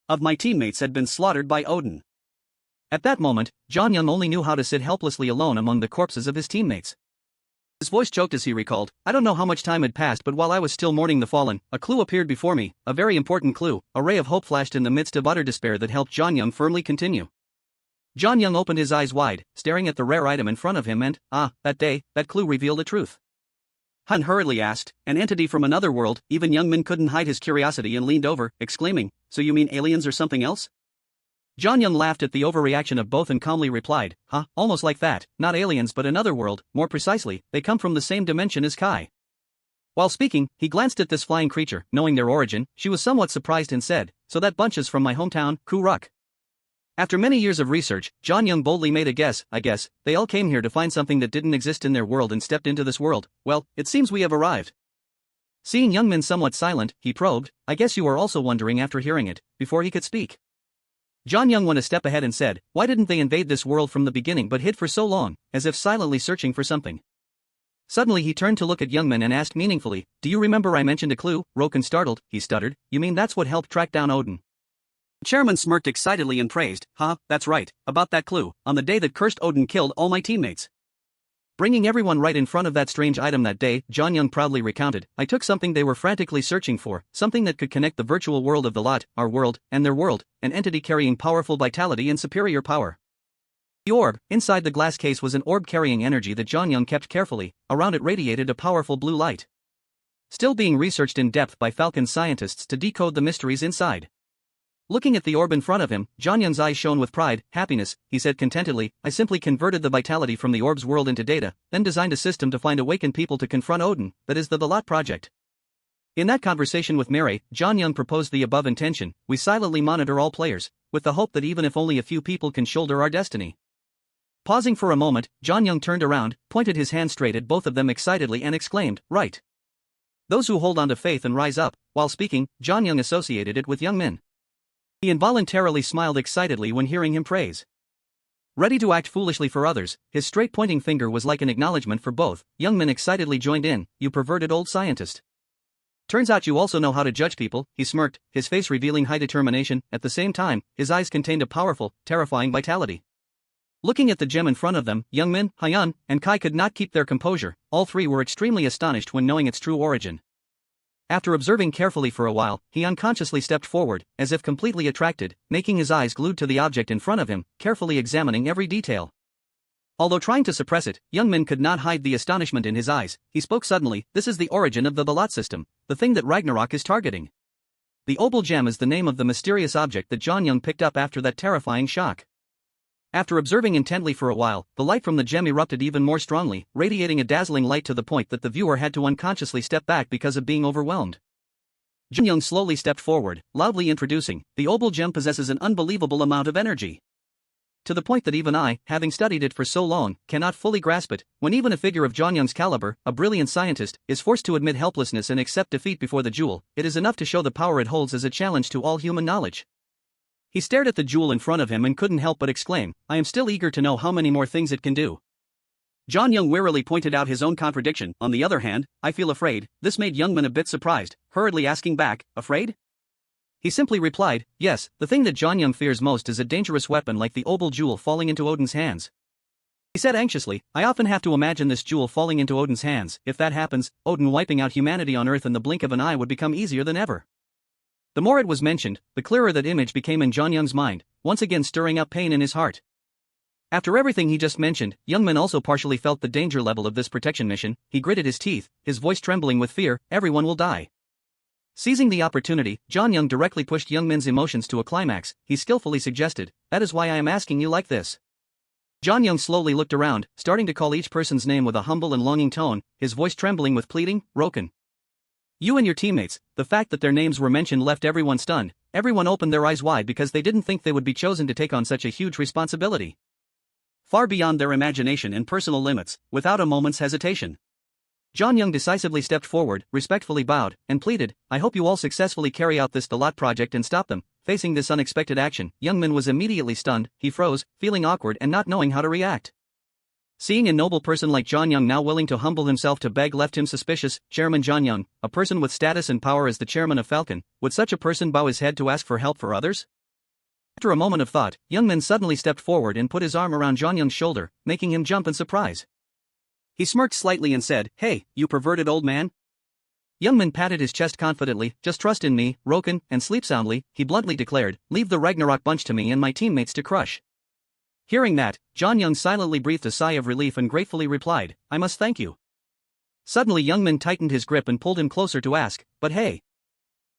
of my teammates had been slaughtered by Odin." At that moment, John Young only knew how to sit helplessly alone among the corpses of his teammates. His voice choked as he recalled, "I don't know how much time had passed, but while I was still mourning the fallen, a clue appeared before me, a very important clue. A ray of hope flashed in the midst of utter despair that helped John Young firmly continue." John Young opened his eyes wide, staring at the rare item in front of him and, that day, that clue revealed a truth. Han hurriedly asked, "An entity from another world?" Even Youngmin couldn't hide his curiosity and leaned over, exclaiming, "So you mean aliens or something else?" John Young laughed at the overreaction of both and calmly replied, Almost like that, not aliens but another world, more precisely, they come from the same dimension as Kai." While speaking, he glanced at this flying creature. Knowing their origin, she was somewhat surprised and said, "So that bunch is from my hometown, Kuruk." After many years of research, John Young boldly made a guess. "I guess, they all came here to find something that didn't exist in their world and stepped into this world. Well, it seems we have arrived." Seeing Youngmin somewhat silent, he probed, "I guess you are also wondering after hearing it." Before he could speak, John Young went a step ahead and said, "Why didn't they invade this world from the beginning but hid for so long?" As if silently searching for something. Suddenly he turned to look at Youngmin and asked meaningfully, "Do you remember I mentioned a clue?" Roken startled, he stuttered, "You mean that's what helped track down Odin?" The chairman smirked excitedly and praised, That's right, about that clue, on the day that cursed Odin killed all my teammates." Bringing everyone right in front of that strange item that day, John Young proudly recounted, "I took something they were frantically searching for, something that could connect the virtual world of the lot, our world, and their world, an entity carrying powerful vitality and superior power." The orb, inside the glass case, was an orb carrying energy that John Young kept carefully. Around it radiated a powerful blue light, still being researched in depth by Falcon scientists to decode the mysteries inside. Looking at the orb in front of him, John Young's eyes shone with pride, happiness. He said contentedly, "I simply converted the vitality from the orb's world into data, then designed a system to find awakened people to confront Odin, that is the Lot project." In that conversation with Mary, John Young proposed the above intention: we silently monitor all players, with the hope that even if only a few people can shoulder our destiny. Pausing for a moment, John Young turned around, pointed his hand straight at both of them excitedly and exclaimed, "Right. Those who hold on to faith and rise up." While speaking, John Young associated it with Youngmin. He involuntarily smiled excitedly when hearing him praise. Ready to act foolishly for others, his straight pointing finger was like an acknowledgement for both. Youngmin excitedly joined in, "You perverted old scientist. Turns out you also know how to judge people." He smirked, his face revealing high determination. At the same time, his eyes contained a powerful, terrifying vitality. Looking at the gem in front of them, Youngmin, Hyun, and Kai could not keep their composure. All three were extremely astonished when knowing its true origin. After observing carefully for a while, he unconsciously stepped forward, as if completely attracted, making his eyes glued to the object in front of him, carefully examining every detail. Although trying to suppress it, Youngmin could not hide the astonishment in his eyes. He spoke suddenly, "This is the origin of the Lot system, the thing that Ragnarok is targeting." The opal gem is the name of the mysterious object that John Young picked up after that terrifying shock. After observing intently for a while, the light from the gem erupted even more strongly, radiating a dazzling light to the point that the viewer had to unconsciously step back because of being overwhelmed. John Young slowly stepped forward, loudly introducing, "The opal gem possesses an unbelievable amount of energy. To the point that even I, having studied it for so long, cannot fully grasp it." When even a figure of John Young's caliber, a brilliant scientist, is forced to admit helplessness and accept defeat before the jewel, it is enough to show the power it holds as a challenge to all human knowledge. He stared at the jewel in front of him and couldn't help but exclaim, I am still eager to know how many more things it can do. John Young wearily pointed out his own contradiction. On the other hand, I feel afraid. This made Youngman a bit surprised, hurriedly asking back, afraid? He simply replied, yes, the thing that John Young fears most is a dangerous weapon like the Opal jewel falling into Odin's hands. He said anxiously, I often have to imagine this jewel falling into Odin's hands. If that happens, Odin wiping out humanity on Earth in the blink of an eye would become easier than ever. The more it was mentioned, the clearer that image became in John Young's mind, once again stirring up pain in his heart. After everything he just mentioned, Youngman also partially felt the danger level of this protection mission. He gritted his teeth, his voice trembling with fear, everyone will die. Seizing the opportunity, John Young directly pushed Youngman's emotions to a climax. He skillfully suggested, that is why I am asking you like this. John Young slowly looked around, starting to call each person's name with a humble and longing tone, his voice trembling with pleading, Roken. You and your teammates. The fact that their names were mentioned left everyone stunned. Everyone opened their eyes wide because they didn't think they would be chosen to take on such a huge responsibility. Far beyond their imagination and personal limits, without a moment's hesitation. John Young decisively stepped forward, respectfully bowed, and pleaded, I hope you all successfully carry out this the lot project and stop them. Facing this unexpected action, Youngman was immediately stunned. He froze, feeling awkward and not knowing how to react. Seeing a noble person like John Young now willing to humble himself to beg left him suspicious. Chairman John Young, a person with status and power as the chairman of Falcon, would such a person bow his head to ask for help for others? After a moment of thought, Youngman suddenly stepped forward and put his arm around John Young's shoulder, making him jump in surprise. He smirked slightly and said, Hey, you perverted old man. Youngman patted his chest confidently, just trust in me, Roken, and sleep soundly, he bluntly declared, leave the Ragnarok bunch to me and my teammates to crush. Hearing that, John Young silently breathed a sigh of relief and gratefully replied, I must thank you. Suddenly Youngman tightened his grip and pulled him closer to ask, but hey.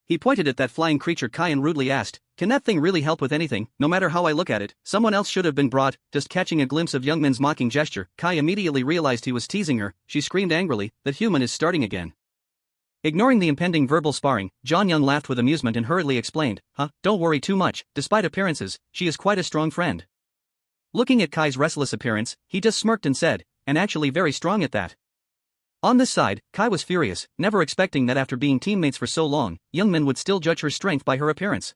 He pointed at that flying creature Kai and rudely asked, can that thing really help with anything? No matter how I look at it, someone else should have been brought. Just catching a glimpse of Youngman's mocking gesture, Kai immediately realized he was teasing her. She screamed angrily, that human is starting again. Ignoring the impending verbal sparring, John Young laughed with amusement and hurriedly explained, don't worry too much, despite appearances, she is quite a strong friend. Looking at Kai's restless appearance, he just smirked and said, and actually very strong at that. On this side, Kai was furious, never expecting that after being teammates for so long, Youngman would still judge her strength by her appearance.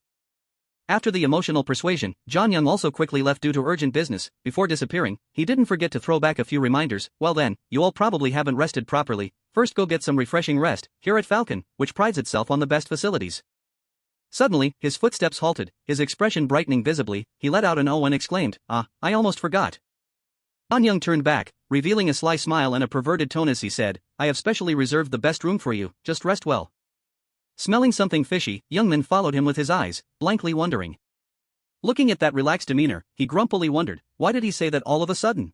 After the emotional persuasion, John Young also quickly left due to urgent business. Before disappearing, he didn't forget to throw back a few reminders. Well then, you all probably haven't rested properly. First go get some refreshing rest, here at Falcon, which prides itself on the best facilities. Suddenly, his footsteps halted, his expression brightening visibly. He let out an oh and exclaimed, I almost forgot. John Young turned back, revealing a sly smile and a perverted tone as he said, I have specially reserved the best room for you, just rest well. Smelling something fishy, Youngman followed him with his eyes, blankly wondering. Looking at that relaxed demeanor, he grumpily wondered, why did he say that all of a sudden?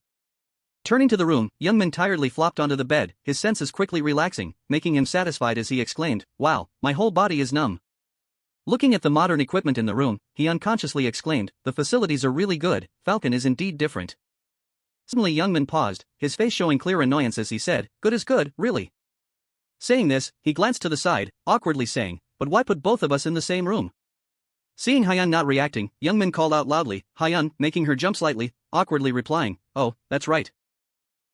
Turning to the room, Youngman tiredly flopped onto the bed, his senses quickly relaxing, making him satisfied as he exclaimed, wow, my whole body is numb. Looking at the modern equipment in the room, he unconsciously exclaimed, the facilities are really good, Falcon is indeed different. Suddenly Youngman paused, his face showing clear annoyance as he said, good is good, really. Saying this, he glanced to the side, awkwardly saying, but why put both of us in the same room? Seeing Hyun not reacting, Youngman called out loudly, Hyun, making her jump slightly, awkwardly replying, oh, that's right.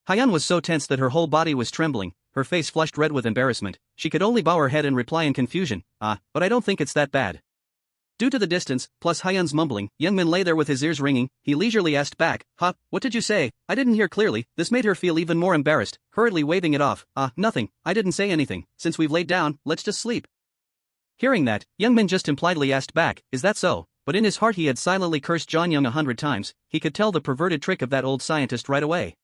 Hyun was so tense that her whole body was trembling, her face flushed red with embarrassment. She could only bow her head and reply in confusion, but I don't think it's that bad. Due to the distance, plus Hyun's mumbling, Youngman lay there with his ears ringing. He leisurely asked back, what did you say? I didn't hear clearly. This made her feel even more embarrassed, hurriedly waving it off. Nothing, I didn't say anything. Since we've laid down, let's just sleep. Hearing that, Youngman just impliedly asked back, is that so? But in his heart he had silently cursed John Young 100 times. He could tell the perverted trick of that old scientist right away.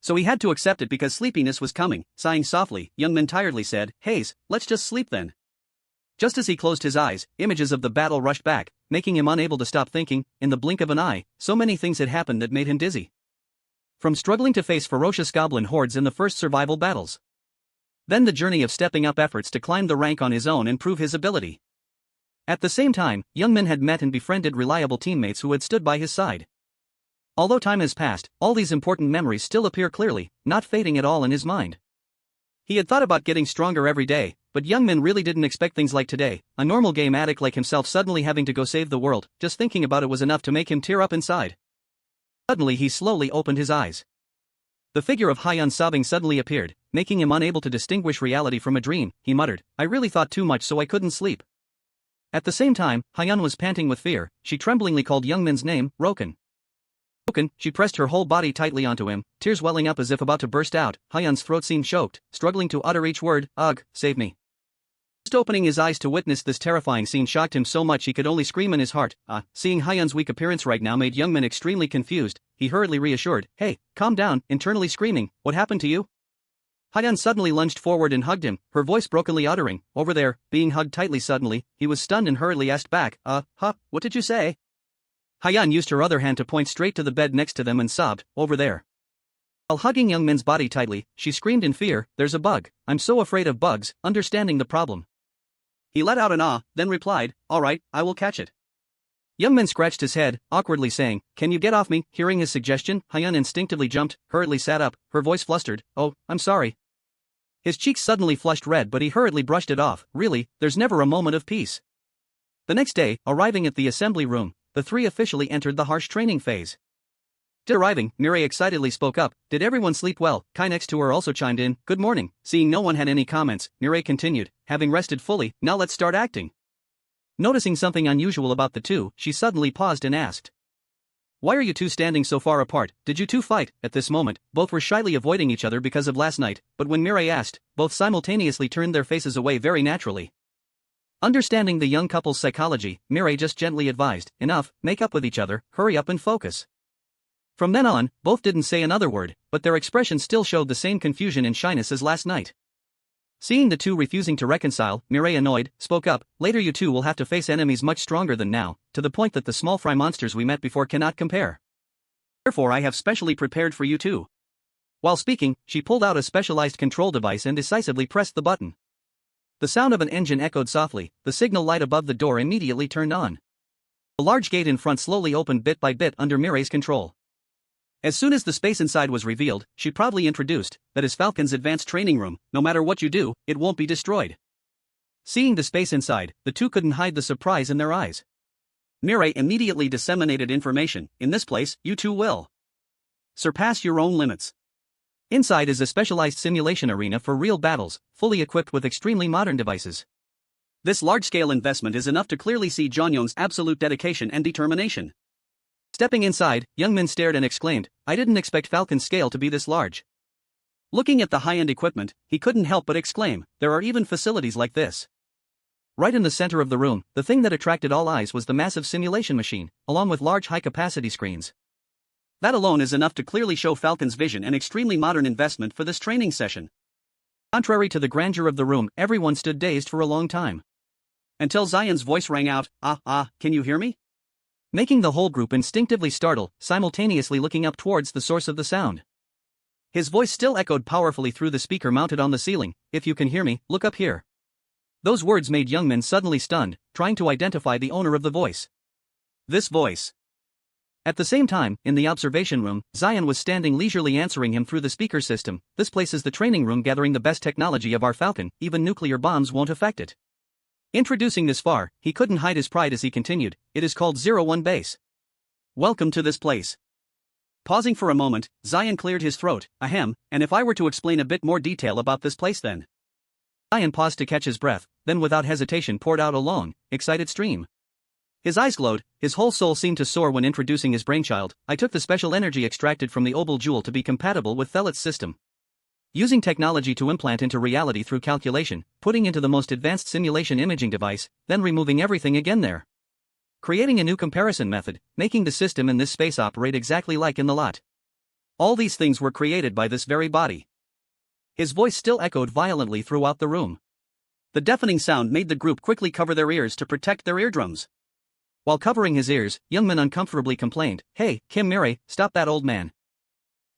So he had to accept it because sleepiness was coming. Sighing softly, Youngman tiredly said, Hayes, let's just sleep then. Just as he closed his eyes, images of the battle rushed back, making him unable to stop thinking. In the blink of an eye, so many things had happened that made him dizzy. From struggling to face ferocious goblin hordes in the first survival battles. Then the journey of stepping up efforts to climb the rank on his own and prove his ability. At the same time, Youngman had met and befriended reliable teammates who had stood by his side. Although time has passed, all these important memories still appear clearly, not fading at all in his mind. He had thought about getting stronger every day, but Youngman really didn't expect things like today, a normal game addict like himself suddenly having to go save the world. Just thinking about it was enough to make him tear up inside. Suddenly he slowly opened his eyes. The figure of Hyun sobbing suddenly appeared, making him unable to distinguish reality from a dream. He muttered, I really thought too much so I couldn't sleep. At the same time, Hyun was panting with fear. She tremblingly called Youngmin's name, Roken. Roken, she pressed her whole body tightly onto him, tears welling up as if about to burst out. Hyun's throat seemed choked, struggling to utter each word. Ugh, save me. Just opening his eyes to witness this terrifying scene shocked him so much he could only scream in his heart. Seeing Hyun's weak appearance right now made Youngmin extremely confused. He hurriedly reassured, "Hey, calm down," internally screaming, "What happened to you?" Hyun suddenly lunged forward and hugged him, her voice brokenly uttering, "Over there," being hugged tightly suddenly. He was stunned and hurriedly asked back, what did you say?" Hyun used her other hand to point straight to the bed next to them and sobbed, "Over there." While hugging Youngmin's body tightly, she screamed in fear, "There's a bug. I'm so afraid of bugs," understanding the problem. He let out an then replied, "Alright, I will catch it." Youngmin scratched his head, awkwardly saying, "Can you get off me?" Hearing his suggestion, Hyun instinctively jumped, hurriedly sat up, her voice flustered, "Oh, I'm sorry." His cheeks suddenly flushed red but he hurriedly brushed it off. Really, there's never a moment of peace. The next day, arriving at the assembly room, the three officially entered the harsh training phase. Arriving, Mireille excitedly spoke up, "Did everyone sleep well?" Kai next to her also chimed in, "Good morning." Seeing no one had any comments, Mireille continued, "Having rested fully, now let's start acting." Noticing something unusual about the two, she suddenly paused and asked, "Why are you two standing so far apart? Did you two fight?" At this moment, both were shyly avoiding each other because of last night, but when Mireille asked, both simultaneously turned their faces away very naturally. Understanding the young couple's psychology, Mireille just gently advised, "Enough, make up with each other, hurry up and focus." From then on, both didn't say another word, but their expressions still showed the same confusion and shyness as last night. Seeing the two refusing to reconcile, Mireille, annoyed, spoke up, "Later you two will have to face enemies much stronger than now, to the point that the small fry monsters we met before cannot compare. Therefore I have specially prepared for you two." While speaking, she pulled out a specialized control device and decisively pressed the button. The sound of an engine echoed softly, the signal light above the door immediately turned on. The large gate in front slowly opened bit by bit under Mireille's control. As soon as the space inside was revealed, she proudly introduced, "That is Falcon's advanced training room. No matter what you do, it won't be destroyed." Seeing the space inside, the two couldn't hide the surprise in their eyes. Mireille immediately disseminated information, "In this place, you two will surpass your own limits." Inside is a specialized simulation arena for real battles, fully equipped with extremely modern devices. This large-scale investment is enough to clearly see Jeonyoung's absolute dedication and determination. Stepping inside, Youngmin stared and exclaimed, "I didn't expect Falcon's scale to be this large." Looking at the high-end equipment, he couldn't help but exclaim, "There are even facilities like this." Right in the center of the room, the thing that attracted all eyes was the massive simulation machine, along with large high-capacity screens. That alone is enough to clearly show Falcon's vision and extremely modern investment for this training session. Contrary to the grandeur of the room, everyone stood dazed for a long time. Until Zion's voice rang out, can you hear me?" Making the whole group instinctively startle, simultaneously looking up towards the source of the sound. His voice still echoed powerfully through the speaker mounted on the ceiling, "If you can hear me, look up here." Those words made Youngmin suddenly stunned, trying to identify the owner of the voice. This voice. At the same time, in the observation room, Zion was standing leisurely answering him through the speaker system, "This place is the training room gathering the best technology of our Falcon, even nuclear bombs won't affect it." Introducing this far, he couldn't hide his pride as he continued, "It is called 01 Base. Welcome to this place." Pausing for a moment, Zion cleared his throat, "Ahem, and if I were to explain a bit more detail about this place then?" Zion paused to catch his breath, then without hesitation poured out a long, excited stream. His eyes glowed, his whole soul seemed to soar when introducing his brainchild. "I took the special energy extracted from the Obel Jewel to be compatible with Thelit's system. Using technology to implant into reality through calculation, putting into the most advanced simulation imaging device, then removing everything again there. Creating a new comparison method, making the system in this space operate exactly like in the lot. All these things were created by this very body." His voice still echoed violently throughout the room. The deafening sound made the group quickly cover their ears to protect their eardrums. While covering his ears, Youngmin uncomfortably complained, "Hey, Kim Mireille, stop that old man."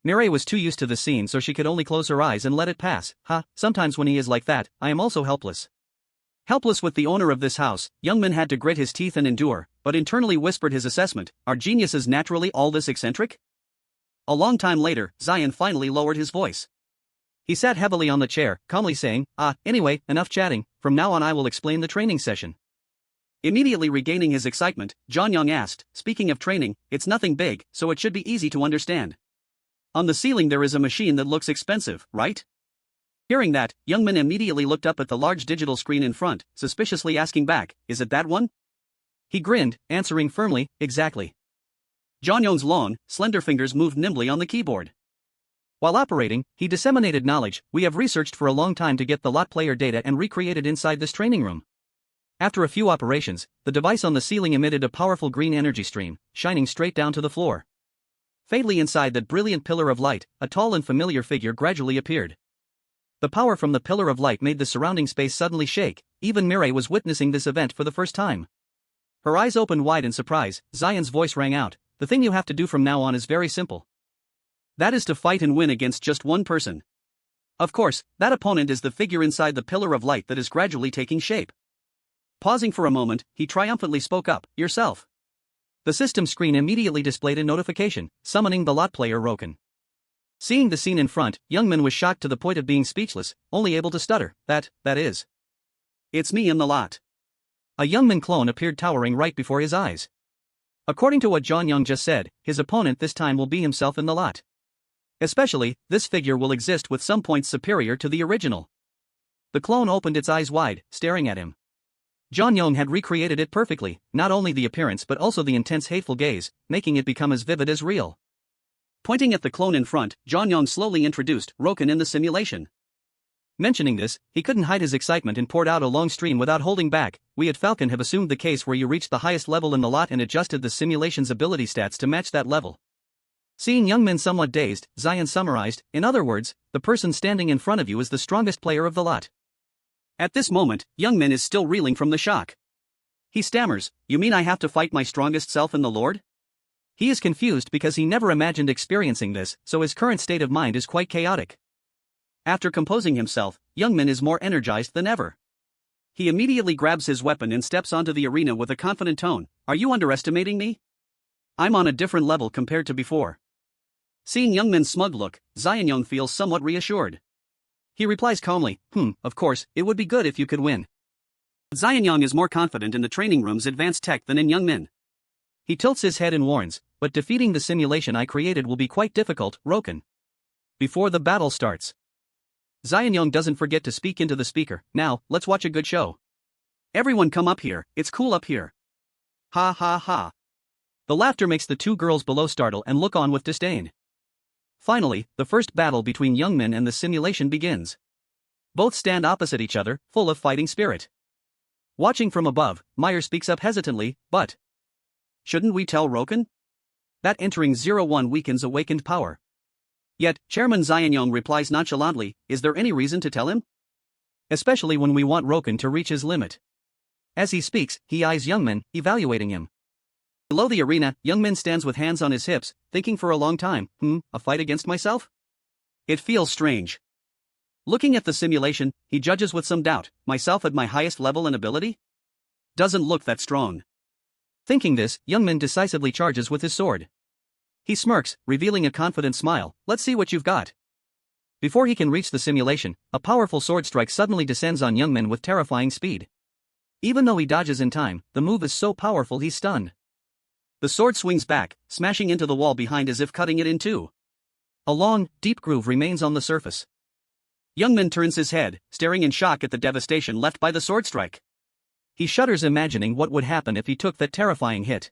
Mireille was too used to the scene so she could only close her eyes and let it pass. Sometimes when he is like that, I am also helpless." Helpless with the owner of this house, Youngmin had to grit his teeth and endure, but internally whispered his assessment, "Are geniuses naturally all this eccentric?" A long time later, Zion finally lowered his voice. He sat heavily on the chair, calmly saying, "Anyway, enough chatting, from now on I will explain the training session." Immediately regaining his excitement, Jeonyoung asked, "Speaking of training, it's nothing big, so it should be easy to understand. On the ceiling there is a machine that looks expensive, right?" Hearing that, Youngmin immediately looked up at the large digital screen in front, suspiciously asking back, "Is it that one?" He grinned, answering firmly, "Exactly." Jeonyoung's long, slender fingers moved nimbly on the keyboard. While operating, he disseminated knowledge. "We have researched for a long time to get the lot player data and recreate it inside this training room." After a few operations, the device on the ceiling emitted a powerful green energy stream, shining straight down to the floor. Faintly inside that brilliant pillar of light, a tall and familiar figure gradually appeared. The power from the pillar of light made the surrounding space suddenly shake. Even Mireille was witnessing this event for the first time. Her eyes opened wide in surprise. Zion's voice rang out, "The thing you have to do from now on is very simple. That is to fight and win against just one person. Of course, that opponent is the figure inside the pillar of light that is gradually taking shape." Pausing for a moment, he triumphantly spoke up, "Yourself." The system screen immediately displayed a notification, summoning the lot player Roken. Seeing the scene in front, Youngmin was shocked to the point of being speechless, only able to stutter, that is. "It's me in the lot." A Youngmin clone appeared towering right before his eyes. According to what Jeonyoung just said, his opponent this time will be himself in the lot. Especially, this figure will exist with some points superior to the original. The clone opened its eyes wide, staring at him. Jeonyoung had recreated it perfectly, not only the appearance but also the intense hateful gaze, making it become as vivid as real. Pointing at the clone in front, Jeonyoung slowly introduced Roken in the simulation. Mentioning this, he couldn't hide his excitement and poured out a long stream without holding back. "We at Falcon have assumed the case where you reached the highest level in the lot and adjusted the simulation's ability stats to match that level." Seeing Youngmin somewhat dazed, Zion summarized, "In other words, the person standing in front of you is the strongest player of the lot." At this moment, Youngmin is still reeling from the shock. He stammers, "You mean I have to fight my strongest self in the Lord?" He is confused because he never imagined experiencing this, so his current state of mind is quite chaotic. After composing himself, Youngmin is more energized than ever. He immediately grabs his weapon and steps onto the arena with a confident tone, "Are you underestimating me? I'm on a different level compared to before." Seeing Youngmin's smug look, Zionyoung feels somewhat reassured. He replies calmly, "Of course, it would be good if you could win." Zionyoung is more confident in the training room's advanced tech than in Youngmin. He tilts his head and warns, "But defeating the simulation I created will be quite difficult, Roken." Before the battle starts, Zionyoung doesn't forget to speak into the speaker, "Now, let's watch a good show. Everyone come up here, it's cool up here. Ha ha ha." The laughter makes the two girls below startle and look on with disdain. Finally, the first battle between Youngmin and the simulation begins. Both stand opposite each other, full of fighting spirit. Watching from above, Meyer speaks up hesitantly, "But shouldn't we tell Roken? That entering 01 weakens awakened power." Yet, Chairman Zionyoung replies nonchalantly, "Is there any reason to tell him? Especially when we want Roken to reach his limit." As he speaks, he eyes Youngmin, evaluating him. Below the arena, Youngmin stands with hands on his hips, thinking for a long time, a fight against myself? It feels strange. Looking at the simulation, he judges with some doubt, myself at my highest level and ability? Doesn't look that strong. Thinking this, Youngmin decisively charges with his sword. He smirks, revealing a confident smile, "Let's see what you've got." Before he can reach the simulation, a powerful sword strike suddenly descends on Youngmin with terrifying speed. Even though he dodges in time, the move is so powerful he's stunned. The sword swings back, smashing into the wall behind as if cutting it in two. A long, deep groove remains on the surface. Youngmin turns his head, staring in shock at the devastation left by the sword strike. He shudders imagining what would happen if he took that terrifying hit.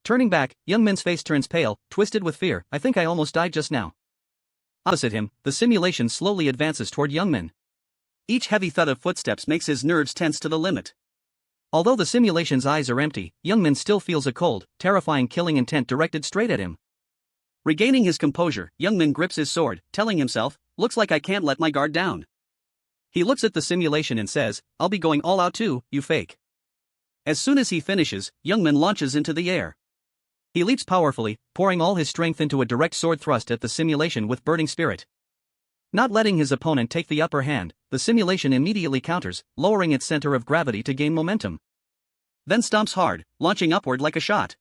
Turning back, Youngmin's face turns pale, twisted with fear. "I think I almost died just now." Opposite him, the simulation slowly advances toward Youngmin. Each heavy thud of footsteps makes his nerves tense to the limit. Although the simulation's eyes are empty, Youngmin still feels a cold, terrifying killing intent directed straight at him. Regaining his composure, Youngmin grips his sword, telling himself, "Looks like I can't let my guard down." He looks at the simulation and says, "I'll be going all out too, you fake." As soon as he finishes, Youngmin launches into the air. He leaps powerfully, pouring all his strength into a direct sword thrust at the simulation with burning spirit. Not letting his opponent take the upper hand, the simulation immediately counters, lowering its center of gravity to gain momentum. Then stomps hard, launching upward like a shot.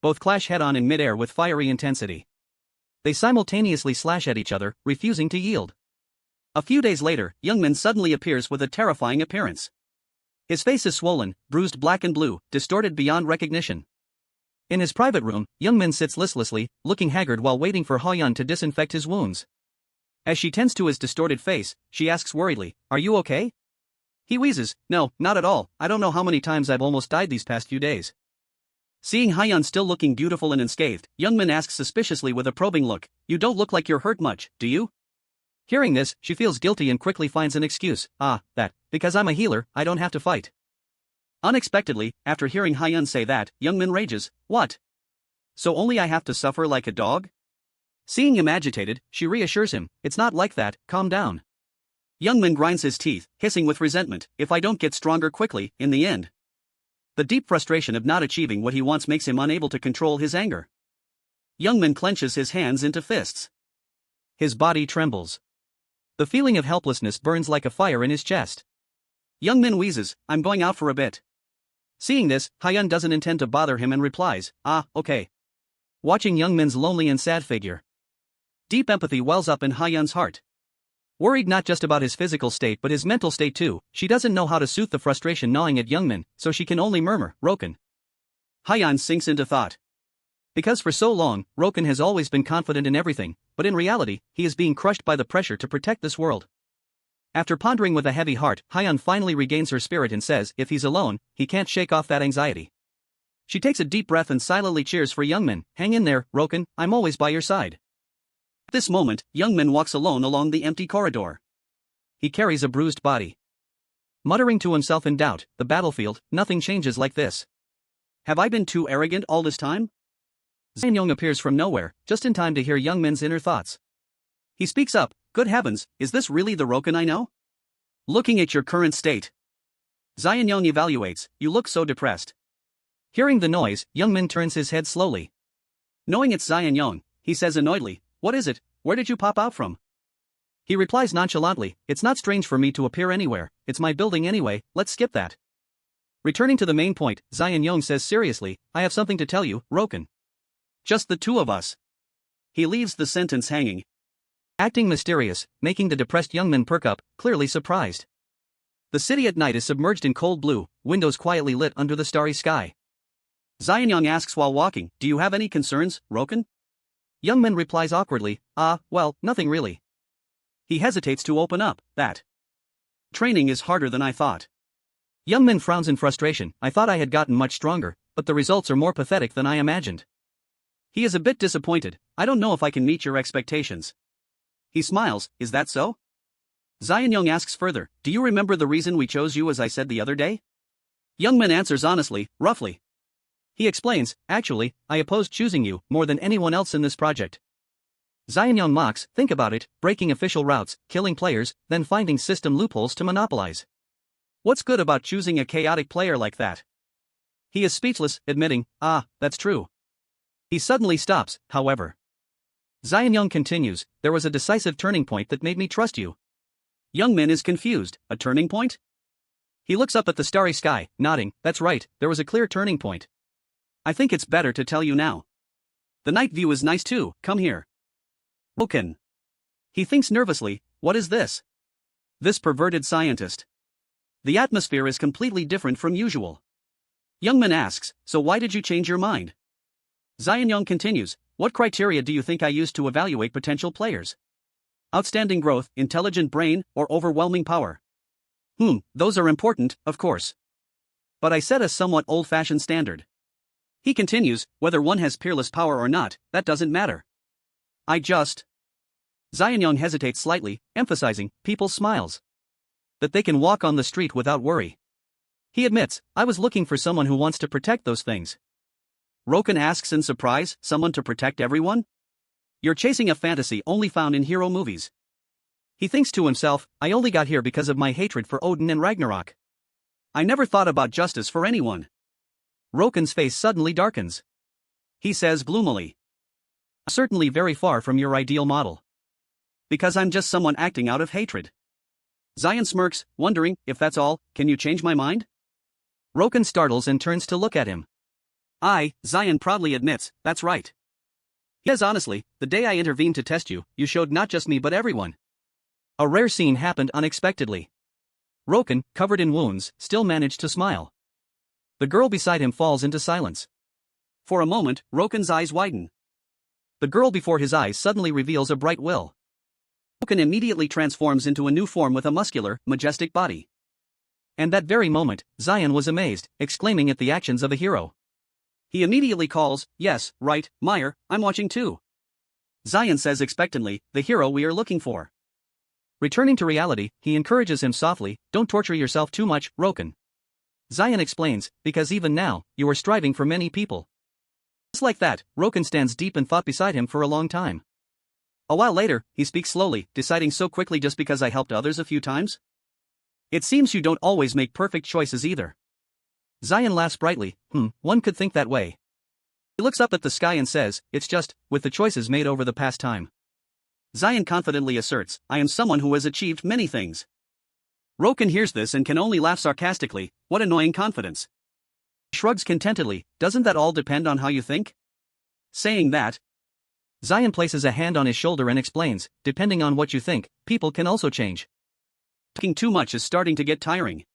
Both clash head-on in midair with fiery intensity. They simultaneously slash at each other, refusing to yield. A few days later, Youngmin suddenly appears with a terrifying appearance. His face is swollen, bruised black and blue, distorted beyond recognition. In his private room, Youngmin sits listlessly, looking haggard while waiting for Hoyun to disinfect his wounds. As she tends to his distorted face, she asks worriedly, "Are you okay?" He wheezes, "No, not at all, I don't know how many times I've almost died these past few days." Seeing Hyun still looking beautiful and unscathed, Youngmin asks suspiciously with a probing look, "You don't look like you're hurt much, do you?" Hearing this, she feels guilty and quickly finds an excuse, because I'm a healer, I don't have to fight. Unexpectedly, after hearing Hyun say that, Youngmin rages, "What? So only I have to suffer like a dog?" Seeing him agitated, she reassures him, "It's not like that, calm down." Youngmin grinds his teeth, hissing with resentment, "If I don't get stronger quickly, in the end." The deep frustration of not achieving what he wants makes him unable to control his anger. Youngmin clenches his hands into fists. His body trembles. The feeling of helplessness burns like a fire in his chest. Youngmin wheezes, "I'm going out for a bit." Seeing this, Hyun doesn't intend to bother him and replies, "Okay." Watching Youngmin's lonely and sad figure, deep empathy wells up in Hyun's heart. Worried not just about his physical state but his mental state too, she doesn't know how to soothe the frustration gnawing at Youngmin, so she can only murmur, "Roken." Hyun sinks into thought. Because for so long, Roken has always been confident in everything, but in reality, he is being crushed by the pressure to protect this world. After pondering with a heavy heart, Hyun finally regains her spirit and says, if he's alone, he can't shake off that anxiety. She takes a deep breath and silently cheers for Youngmin, "Hang in there, Roken, I'm always by your side." At this moment, Youngmin walks alone along the empty corridor. He carries a bruised body. Muttering to himself in doubt, "The battlefield, nothing changes like this. Have I been too arrogant all this time?" Zaenyong appears from nowhere, just in time to hear Youngmin's inner thoughts. He speaks up, "Good heavens, is this really the Roken I know? Looking at your current state." Zaenyong evaluates, "You look so depressed." Hearing the noise, Youngmin turns his head slowly. Knowing it's Zaenyong, he says annoyedly, "What is it, where did you pop out from?" He replies nonchalantly, "It's not strange for me to appear anywhere, it's my building anyway, let's skip that." Returning to the main point, Zaenyong says seriously, "I have something to tell you, Roken. Just the two of us." He leaves the sentence hanging. Acting mysterious, making the depressed Youngmin perk up, clearly surprised. The city at night is submerged in cold blue, windows quietly lit under the starry sky. Zaenyong asks while walking, "Do you have any concerns, Roken?" Youngmin replies awkwardly, well, nothing really." He hesitates to open up, "That training is harder than I thought." Youngmin frowns in frustration, "I thought I had gotten much stronger, but the results are more pathetic than I imagined." He is a bit disappointed, "I don't know if I can meet your expectations." He smiles, "Is that so?" Zaenyong asks further, "Do you remember the reason we chose you as I said the other day?" Youngmin answers honestly, roughly. He explains, "Actually, I opposed choosing you more than anyone else in this project." Zaenyong mocks, "Think about it, breaking official routes, killing players, then finding system loopholes to monopolize. What's good about choosing a chaotic player like that?" He is speechless, admitting, "That's true." He suddenly stops, however. Zaenyong continues, "There was a decisive turning point that made me trust you." Youngmin is confused, "A turning point?" He looks up at the starry sky, nodding, "That's right, there was a clear turning point. I think it's better to tell you now. The night view is nice too, come here." Roken. He thinks nervously, "What is this? This perverted scientist. The atmosphere is completely different from usual." Youngmin asks, "So why did you change your mind?" Zaenyong continues, "What criteria do you think I used to evaluate potential players? Outstanding growth, intelligent brain, or overwhelming power? Those are important, of course. But I set a somewhat old-fashioned standard." He continues, "Whether one has peerless power or not, that doesn't matter. I just..." Zaenyong hesitates slightly, emphasizing, "People smiles. That they can walk on the street without worry." He admits, "I was looking for someone who wants to protect those things." Roken asks in surprise, "Someone to protect everyone? You're chasing a fantasy only found in hero movies." He thinks to himself, "I only got here because of my hatred for Odin and Ragnarok. I never thought about justice for anyone." Roken's face suddenly darkens. He says gloomily, "I'm certainly very far from your ideal model. Because I'm just someone acting out of hatred." Zayn smirks, wondering, "If that's all, can you change my mind?" Roken startles and turns to look at him. Zayn proudly admits, "That's right." He says honestly, "The day I intervened to test you, you showed not just me but everyone." A rare scene happened unexpectedly. Roken, covered in wounds, still managed to smile. The girl beside him falls into silence. For a moment, Roken's eyes widen. The girl before his eyes suddenly reveals a bright will. Roken immediately transforms into a new form with a muscular, majestic body. And that very moment, Zion was amazed, exclaiming at the actions of a hero. He immediately calls, "Yes, right, Meyer, I'm watching too." Zion says expectantly, "The hero we are looking for." Returning to reality, he encourages him softly, "Don't torture yourself too much, Roken." Zion explains, "Because even now, you are striving for many people." Just like that, Roken stands deep in thought beside him for a long time. A while later, he speaks slowly, deciding so quickly just because I helped others a few times? It seems you don't always make perfect choices either. Zion laughs brightly, one could think that way. He looks up at the sky and says, "It's just, with the choices made over the past time." Zion confidently asserts, "I am someone who has achieved many things." Roken hears this and can only laugh sarcastically, "What annoying confidence." He shrugs contentedly, "Doesn't that all depend on how you think?" Saying that, Zion places a hand on his shoulder and explains, "Depending on what you think, people can also change. Talking too much is starting to get tiring.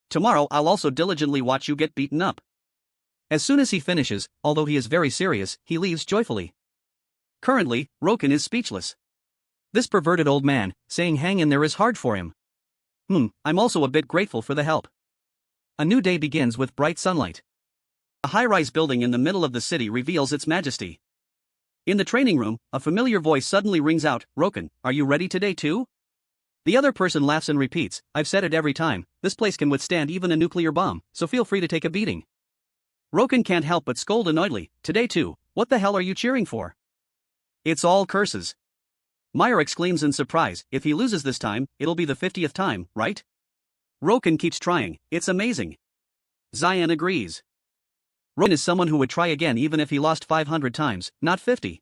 Tomorrow I'll also diligently watch you get beaten up." As soon as he finishes, although he is very serious, he leaves joyfully. Currently, Roken is speechless. This perverted old man, saying hang in there is hard for him. I'm also a bit grateful for the help. A new day begins with bright sunlight. A high-rise building in the middle of the city reveals its majesty. In the training room, a familiar voice suddenly rings out, "Roken, are you ready today too?" The other person laughs and repeats, "I've said it every time, this place can withstand even a nuclear bomb, so feel free to take a beating." Roken can't help but scold annoyedly, "Today too, what the hell are you cheering for? It's all curses." Meyer exclaims in surprise, "If he loses this time, it'll be the 50th time, right?" Roken keeps trying, "It's amazing." Zion agrees. Roken is someone who would try again even if he lost 500 times, not 50.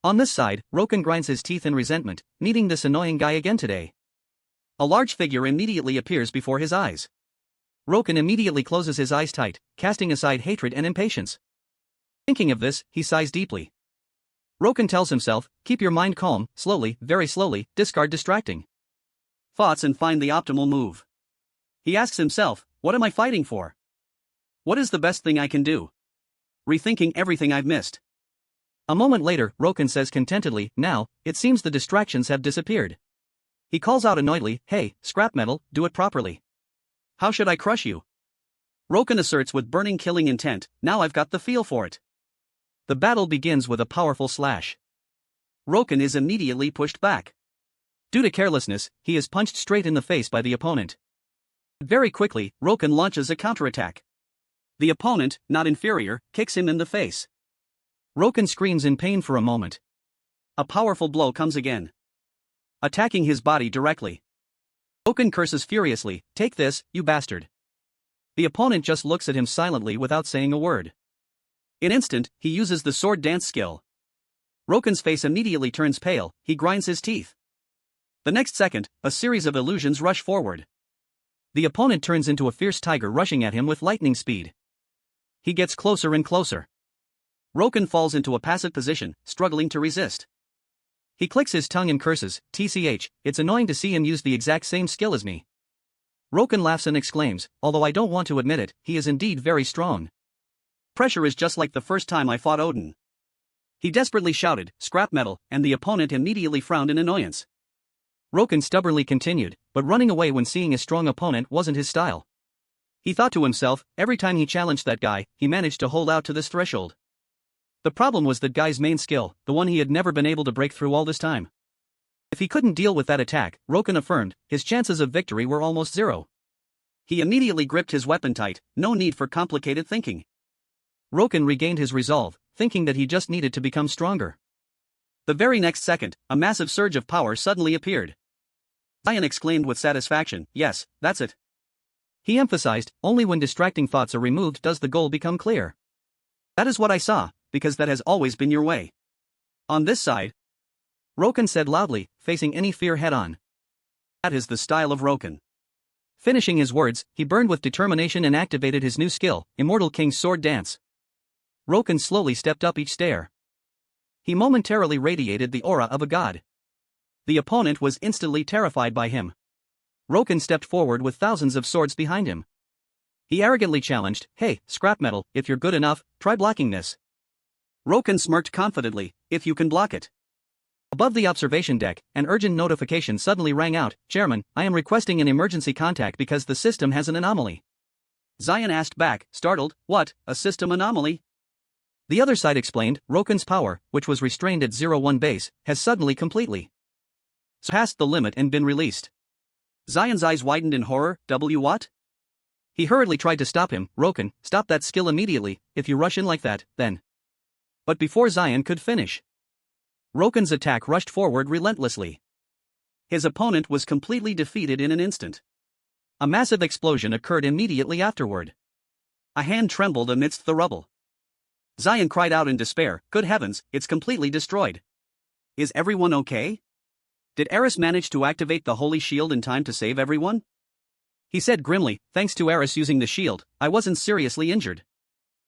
On this side, Roken grinds his teeth in resentment, meeting this annoying guy again today. A large figure immediately appears before his eyes. Roken immediately closes his eyes tight, casting aside hatred and impatience. Thinking of this, he sighs deeply. Roken tells himself, "Keep your mind calm, slowly, very slowly, discard distracting thoughts and find the optimal move." He asks himself, "What am I fighting for? What is the best thing I can do?" Rethinking everything I've missed. A moment later, Roken says contentedly, "Now, it seems the distractions have disappeared." He calls out annoyedly, "Hey, scrap metal, do it properly. How should I crush you?" Roken asserts with burning killing intent, "Now I've got the feel for it." The battle begins with a powerful slash. Roken is immediately pushed back. Due to carelessness, he is punched straight in the face by the opponent. Very quickly, Roken launches a counterattack. The opponent, not inferior, kicks him in the face. Roken screams in pain for a moment. A powerful blow comes again, attacking his body directly. Roken curses furiously, "Take this, you bastard." The opponent just looks at him silently without saying a word. In an instant, he uses the sword dance skill. Roken's face immediately turns pale, he grinds his teeth. The next second, a series of illusions rush forward. The opponent turns into a fierce tiger rushing at him with lightning speed. He gets closer and closer. Roken falls into a passive position, struggling to resist. He clicks his tongue and curses, "TCH, it's annoying to see him use the exact same skill as me." Roken laughs and exclaims, "Although I don't want to admit it, he is indeed very strong. Pressure is just like the first time I fought Odin." He desperately shouted, "Scrap metal," and the opponent immediately frowned in annoyance. Roken stubbornly continued, but running away when seeing a strong opponent wasn't his style. He thought to himself, every time he challenged that guy, he managed to hold out to this threshold. The problem was that guy's main skill, the one he had never been able to break through all this time. If he couldn't deal with that attack, Roken affirmed, his chances of victory were almost zero. He immediately gripped his weapon tight, no need for complicated thinking. Roken regained his resolve, thinking that he just needed to become stronger. The very next second, a massive surge of power suddenly appeared. Zion exclaimed with satisfaction, "Yes, that's it." He emphasized, only when distracting thoughts are removed does the goal become clear. "That is what I saw, because that has always been your way. On this side," Roken said loudly, facing any fear head-on. "That is the style of Roken." Finishing his words, he burned with determination and activated his new skill, Immortal King's Sword Dance. Roken slowly stepped up each stair. He momentarily radiated the aura of a god. The opponent was instantly terrified by him. Roken stepped forward with thousands of swords behind him. He arrogantly challenged, "Hey, scrap metal, if you're good enough, try blocking this." Roken smirked confidently, "If you can block it." Above the observation deck, an urgent notification suddenly rang out. Chairman, I am requesting an emergency contact because the system has an anomaly. Zion asked back, startled, what, a system anomaly? The other side explained, Roken's power, which was restrained at 01 base, has suddenly completely surpassed the limit and been released. Zion's eyes widened in horror. What? He hurriedly tried to stop him. Roken, stop that skill immediately. If you rush in like that, then. But before Zion could finish, Roken's attack rushed forward relentlessly. His opponent was completely defeated in an instant. A massive explosion occurred immediately afterward. A hand trembled amidst the rubble. Zion cried out in despair, good heavens, it's completely destroyed. Is everyone okay? Did Eris manage to activate the holy shield in time to save everyone? He said grimly, thanks to Eris using the shield, I wasn't seriously injured.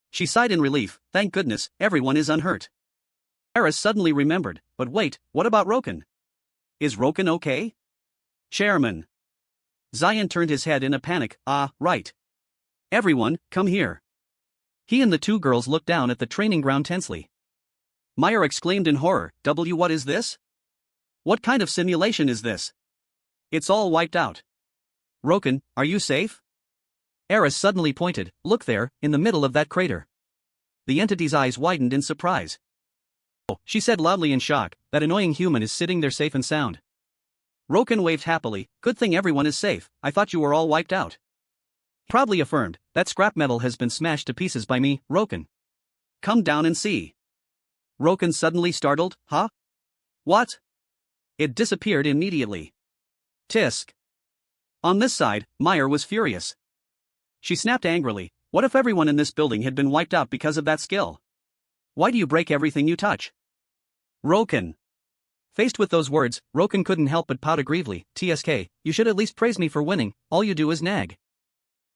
She sighed in relief, thank goodness, everyone is unhurt. Eris suddenly remembered, but wait, what about Roken? Is Roken okay? Chairman. Zion turned his head in a panic, right. Everyone, come here. He and the two girls looked down at the training ground tensely. Meyer exclaimed in horror, what is this? What kind of simulation is this? It's all wiped out. Roken, are you safe? Eris suddenly pointed, look there, in the middle of that crater. The entity's eyes widened in surprise. Oh, she said loudly in shock, that annoying human is sitting there safe and sound. Roken waved happily, good thing everyone is safe, I thought you were all wiped out. Proudly affirmed, that scrap metal has been smashed to pieces by me, Roken. Come down and see. Roken suddenly startled, huh? What? It disappeared immediately. Tisk. On this side, Meyer was furious. She snapped angrily, what if everyone in this building had been wiped out because of that skill? Why do you break everything you touch? Roken. Faced with those words, Roken couldn't help but pout aggrievely, TSK, you should at least praise me for winning, all you do is nag.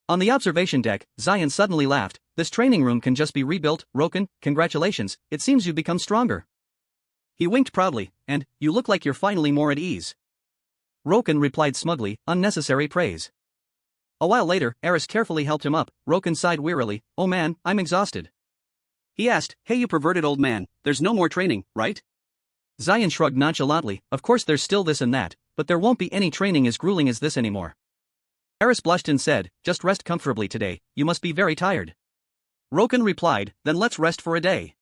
On the observation deck, Zion suddenly laughed, this training room can just be rebuilt, Roken, congratulations, it seems you've become stronger. He winked proudly, and, you look like you're finally more at ease. Roken replied smugly, unnecessary praise. A while later, Eris carefully helped him up. Roken sighed wearily, oh man, I'm exhausted. He asked, hey you perverted old man, there's no more training, right? Zion shrugged nonchalantly, of course there's still this and that, but there won't be any training as grueling as this anymore. Eris blushed and said, just rest comfortably today, you must be very tired. Roken replied, then let's rest for a day.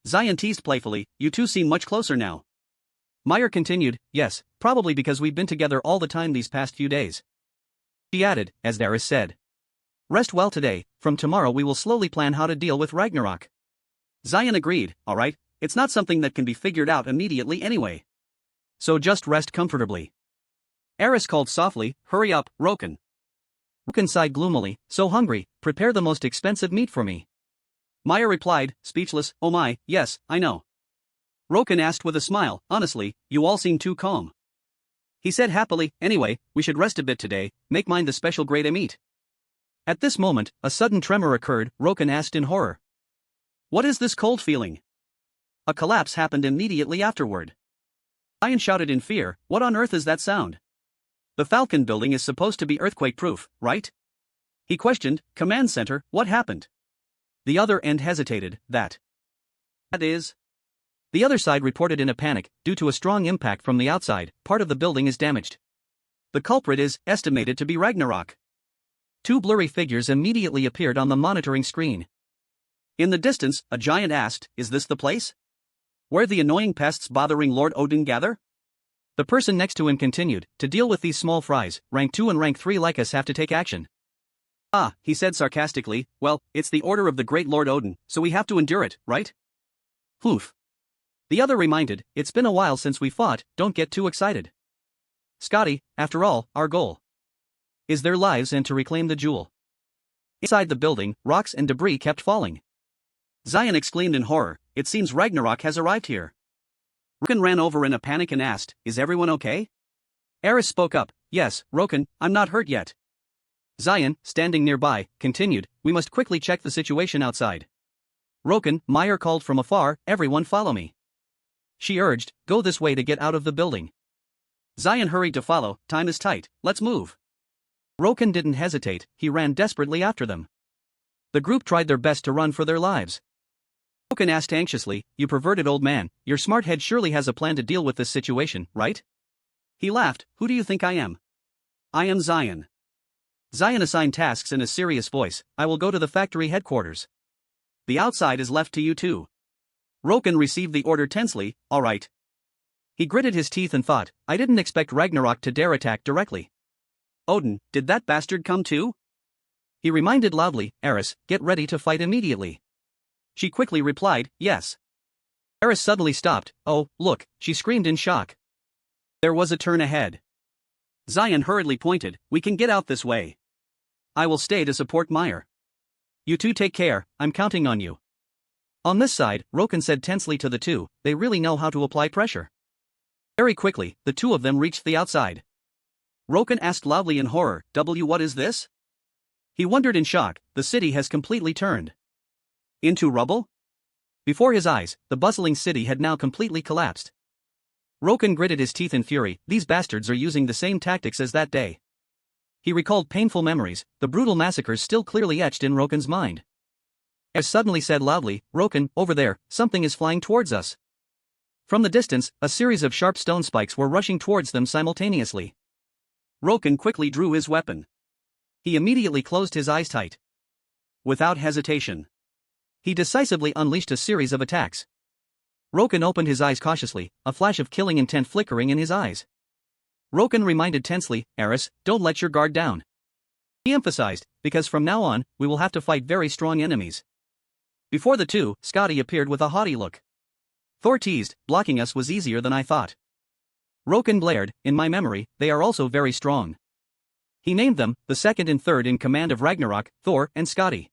Zion teased playfully, you two seem much closer now. Meyer continued, yes, probably because we've been together all the time these past few days. She added, as Eris said. Rest well today, from tomorrow we will slowly plan how to deal with Ragnarok. Zion agreed, alright, it's not something that can be figured out immediately anyway. So just rest comfortably. Eris called softly, hurry up, Roken. Roken sighed gloomily, so hungry, prepare the most expensive meat for me. Meyer replied, speechless, oh my, yes, I know. Roken asked with a smile, honestly, you all seem too calm. He said happily, anyway, we should rest a bit today, make mine the special grade I eat. At this moment, a sudden tremor occurred, Roken asked in horror. What is this cold feeling? A collapse happened immediately afterward. Zion shouted in fear, what on earth is that sound? The Falcon building is supposed to be earthquake-proof, right? He questioned, command center, what happened? The other end hesitated, that is. The other side reported in a panic, due to a strong impact from the outside, part of the building is damaged. The culprit is estimated to be Ragnarok. Two blurry figures immediately appeared on the monitoring screen. In the distance, a giant asked, is this the place? Where the annoying pests bothering Lord Odin gather? The person next to him continued, to deal with these small fries, rank 2 and rank 3 like us have to take action. Ah, he said sarcastically, well, it's the order of the great Lord Odin, so we have to endure it, right? Oof. The other reminded, it's been a while since we fought, don't get too excited. Scotty, after all, our goal is their lives and to reclaim the jewel. Inside the building, rocks and debris kept falling. Zion exclaimed in horror, it seems Ragnarok has arrived here. Roken ran over in a panic and asked, is everyone okay? Eris spoke up, yes, Roken, I'm not hurt yet. Zion, standing nearby, continued, we must quickly check the situation outside. Roken, Meyer called from afar, everyone follow me. She urged, go this way to get out of the building. Zion hurried to follow, time is tight, let's move. Roken didn't hesitate, he ran desperately after them. The group tried their best to run for their lives. Roken asked anxiously, "You perverted old man, your smart head surely has a plan to deal with this situation, right?" He laughed. "Who do you think I am? I am Zion." Zion assigned tasks in a serious voice. "I will go to the factory headquarters. The outside is left to you two." Roken received the order tensely. "All right." He gritted his teeth and thought, "I didn't expect Ragnarok to dare attack directly. Odin, did that bastard come too?" He reminded loudly, "Eris, get ready to fight immediately." She quickly replied, "Yes." Eris suddenly stopped. "Oh, look," she screamed in shock. There was a turn ahead. Zion hurriedly pointed, "We can get out this way. I will stay to support Meyer. You two take care, I'm counting on you." On this side, Roken said tensely to the two, "They really know how to apply pressure." Very quickly, the two of them reached the outside. Roken asked loudly in horror, What is this?" He wondered in shock. The city has completely turned into rubble? Before his eyes, the bustling city had now completely collapsed. Roken gritted his teeth in fury. These bastards are using the same tactics as that day. He recalled painful memories, the brutal massacres still clearly etched in Roken's mind. As suddenly said loudly, "Roken, over there, something is flying towards us." From the distance, a series of sharp stone spikes were rushing towards them simultaneously. Roken quickly drew his weapon. He immediately closed his eyes tight. Without hesitation, he decisively unleashed a series of attacks. Roken opened his eyes cautiously, a flash of killing intent flickering in his eyes. Roken reminded tensely, "Eris, don't let your guard down." He emphasized, "Because from now on, we will have to fight very strong enemies." Before the two, Scotty appeared with a haughty look. Thor teased, "Blocking us was easier than I thought." Roken glared, "In my memory, they are also very strong." He named them, the second and third in command of Ragnarok, Thor and Scotty.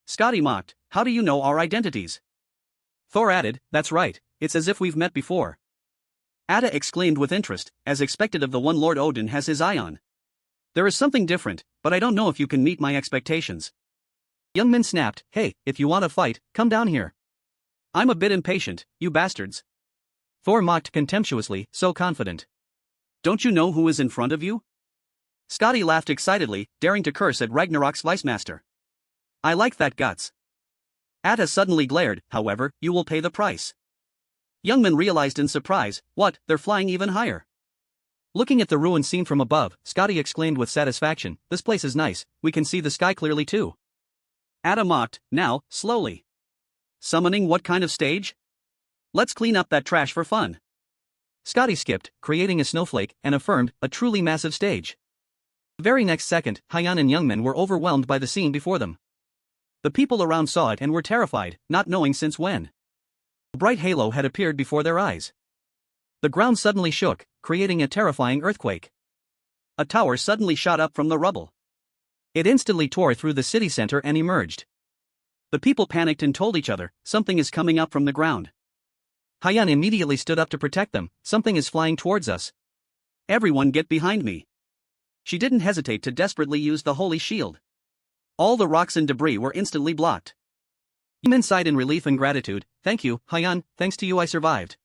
Scotty mocked, "How do you know our identities?" Thor added, "That's right, it's as if we've met before." Ada exclaimed with interest, as expected of the one Lord Odin has his eye on. "There is something different, but I don't know if you can meet my expectations." Youngmin snapped, "Hey, if you want to fight, come down here. I'm a bit impatient, you bastards." Thor mocked contemptuously, so confident. "Don't you know who is in front of you?" Scotty laughed excitedly, daring to curse at Ragnarok's vice master. "I like that guts." Atta suddenly glared, "However, you will pay the price." Youngman realized in surprise, "What, they're flying even higher." Looking at the ruined scene from above, Scotty exclaimed with satisfaction, "This place is nice, we can see the sky clearly too." Atta mocked, "Now, slowly. Summoning what kind of stage? Let's clean up that trash for fun." Scotty skipped, creating a snowflake, and affirmed, "A truly massive stage." The very next second, Hyan and Youngman were overwhelmed by the scene before them. The people around saw it and were terrified, not knowing since when. A bright halo had appeared before their eyes. The ground suddenly shook, creating a terrifying earthquake. A tower suddenly shot up from the rubble. It instantly tore through the city center and emerged. The people panicked and told each other, "Something is coming up from the ground." Hyan immediately stood up to protect them, "Something is flying towards us. Everyone get behind me." She didn't hesitate to desperately use the holy shield. All the rocks and debris were instantly blocked. Yimin sighed in relief and gratitude, "Thank you, Hyan, thanks to you I survived."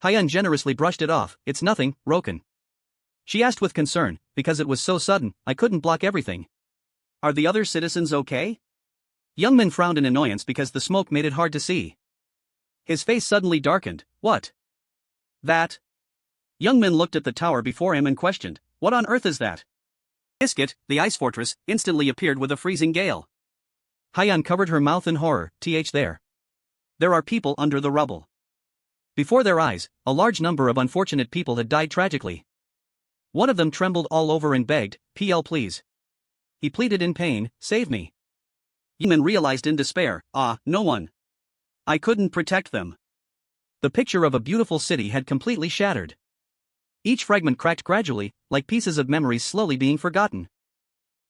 Hyan generously brushed it off, "It's nothing, Roken." She asked with concern, "Because it was so sudden, I couldn't block everything." "Are the other citizens okay?" Youngman frowned in annoyance because the smoke made it hard to see. His face suddenly darkened. "What? That?" Youngman looked at the tower before him and questioned, "What on earth is that?" Iskit, the ice fortress, instantly appeared with a freezing gale. Hyan covered her mouth in horror, there. There are people under the rubble." Before their eyes, a large number of unfortunate people had died tragically. One of them trembled all over and begged, please." He pleaded in pain, "Save me." Yimin realized in despair, no one. I couldn't protect them." The picture of a beautiful city had completely shattered. Each fragment cracked gradually, like pieces of memories slowly being forgotten.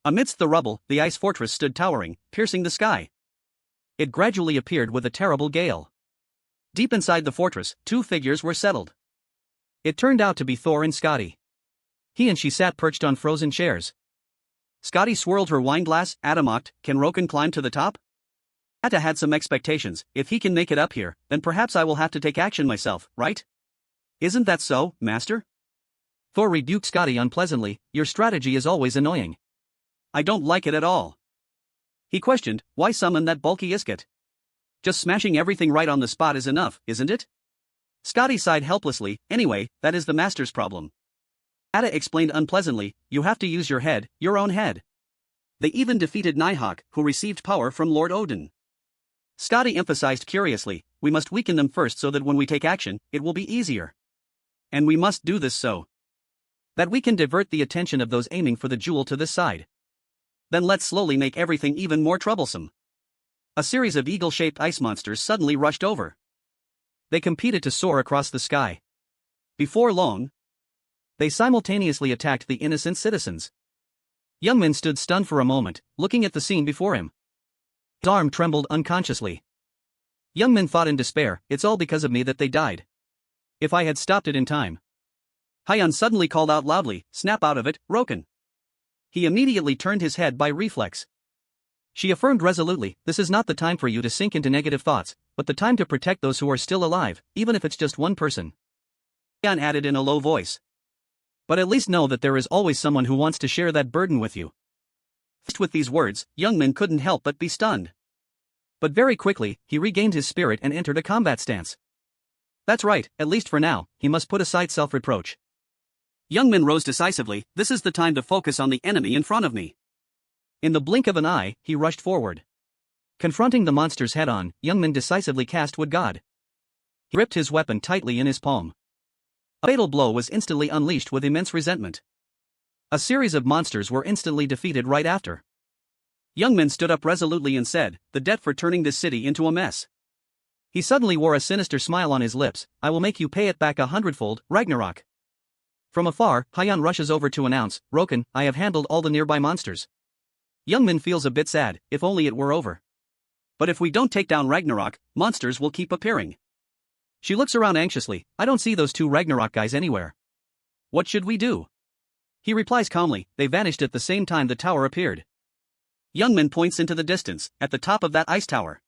Amidst the rubble, the ice fortress stood towering, piercing the sky. It gradually appeared with a terrible gale. Deep inside the fortress, two figures were settled. It turned out to be Thor and Scotty. He and she sat perched on frozen chairs. Scotty swirled her wine glass. Atta mocked, "Can Roken climb to the top?" Atta had some expectations. "If he can make it up here, then perhaps I will have to take action myself, right? Isn't that so, master?" Thor rebuked Scotty unpleasantly, "Your strategy is always annoying. I don't like it at all." He questioned, "Why summon that bulky Iskit?" Just smashing everything right on the spot is enough, isn't it? Scotty sighed helplessly. Anyway, that is the master's problem. Ada explained unpleasantly, you have to use your head, your own head. They even defeated Nighthawk, who received power from Lord Odin. Scotty emphasized curiously, we must weaken them first so that when we take action, it will be easier. And we must do this so that we can divert the attention of those aiming for the jewel to this side. Then let's slowly make everything even more troublesome. A series of eagle-shaped ice monsters suddenly rushed over. They competed to soar across the sky. Before long, they simultaneously attacked the innocent citizens. Youngmin stood stunned for a moment, looking at the scene before him. His arm trembled unconsciously. Youngmin thought in despair, it's all because of me that they died. If I had stopped it in time. Hyun suddenly called out loudly, snap out of it, Roken. He immediately turned his head by reflex. She affirmed resolutely, this is not the time for you to sink into negative thoughts, but the time to protect those who are still alive, even if it's just one person. Hyun added in a low voice. But at least know that there is always someone who wants to share that burden with you. Faced with these words, Youngmin couldn't help but be stunned. But very quickly, he regained his spirit and entered a combat stance. That's right, at least for now, he must put aside self-reproach. Youngmin rose decisively, this is the time to focus on the enemy in front of me. In the blink of an eye, he rushed forward. Confronting the monsters head-on, Youngmin decisively cast Wood God. He gripped his weapon tightly in his palm. A fatal blow was instantly unleashed with immense resentment. A series of monsters were instantly defeated right after. Youngmin stood up resolutely and said, the debt for turning this city into a mess. He suddenly wore a sinister smile on his lips, I will make you pay it back 100-fold, Ragnarok. From afar, Hyun rushes over to announce, Roken, I have handled all the nearby monsters. Youngmin feels a bit sad, if only it were over. But if we don't take down Ragnarok, monsters will keep appearing. She looks around anxiously, I don't see those two Ragnarok guys anywhere. What should we do? He replies calmly, they vanished at the same time the tower appeared. Youngmin points into the distance, at the top of that ice tower.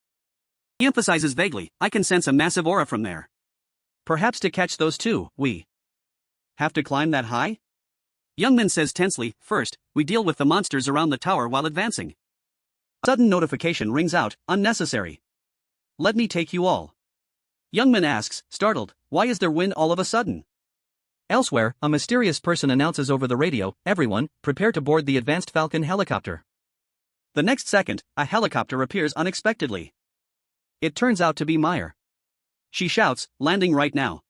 He emphasizes vaguely, I can sense a massive aura from there. Perhaps to catch those two, we have to climb that high? Youngmin says tensely, first, we deal with the monsters around the tower while advancing. A sudden notification rings out, unnecessary. Let me take you all. Youngmin asks, startled, why is there wind all of a sudden? Elsewhere, a mysterious person announces over the radio, everyone, prepare to board the advanced Falcon helicopter. The next second, a helicopter appears unexpectedly. It turns out to be Meyer. She shouts, landing right now.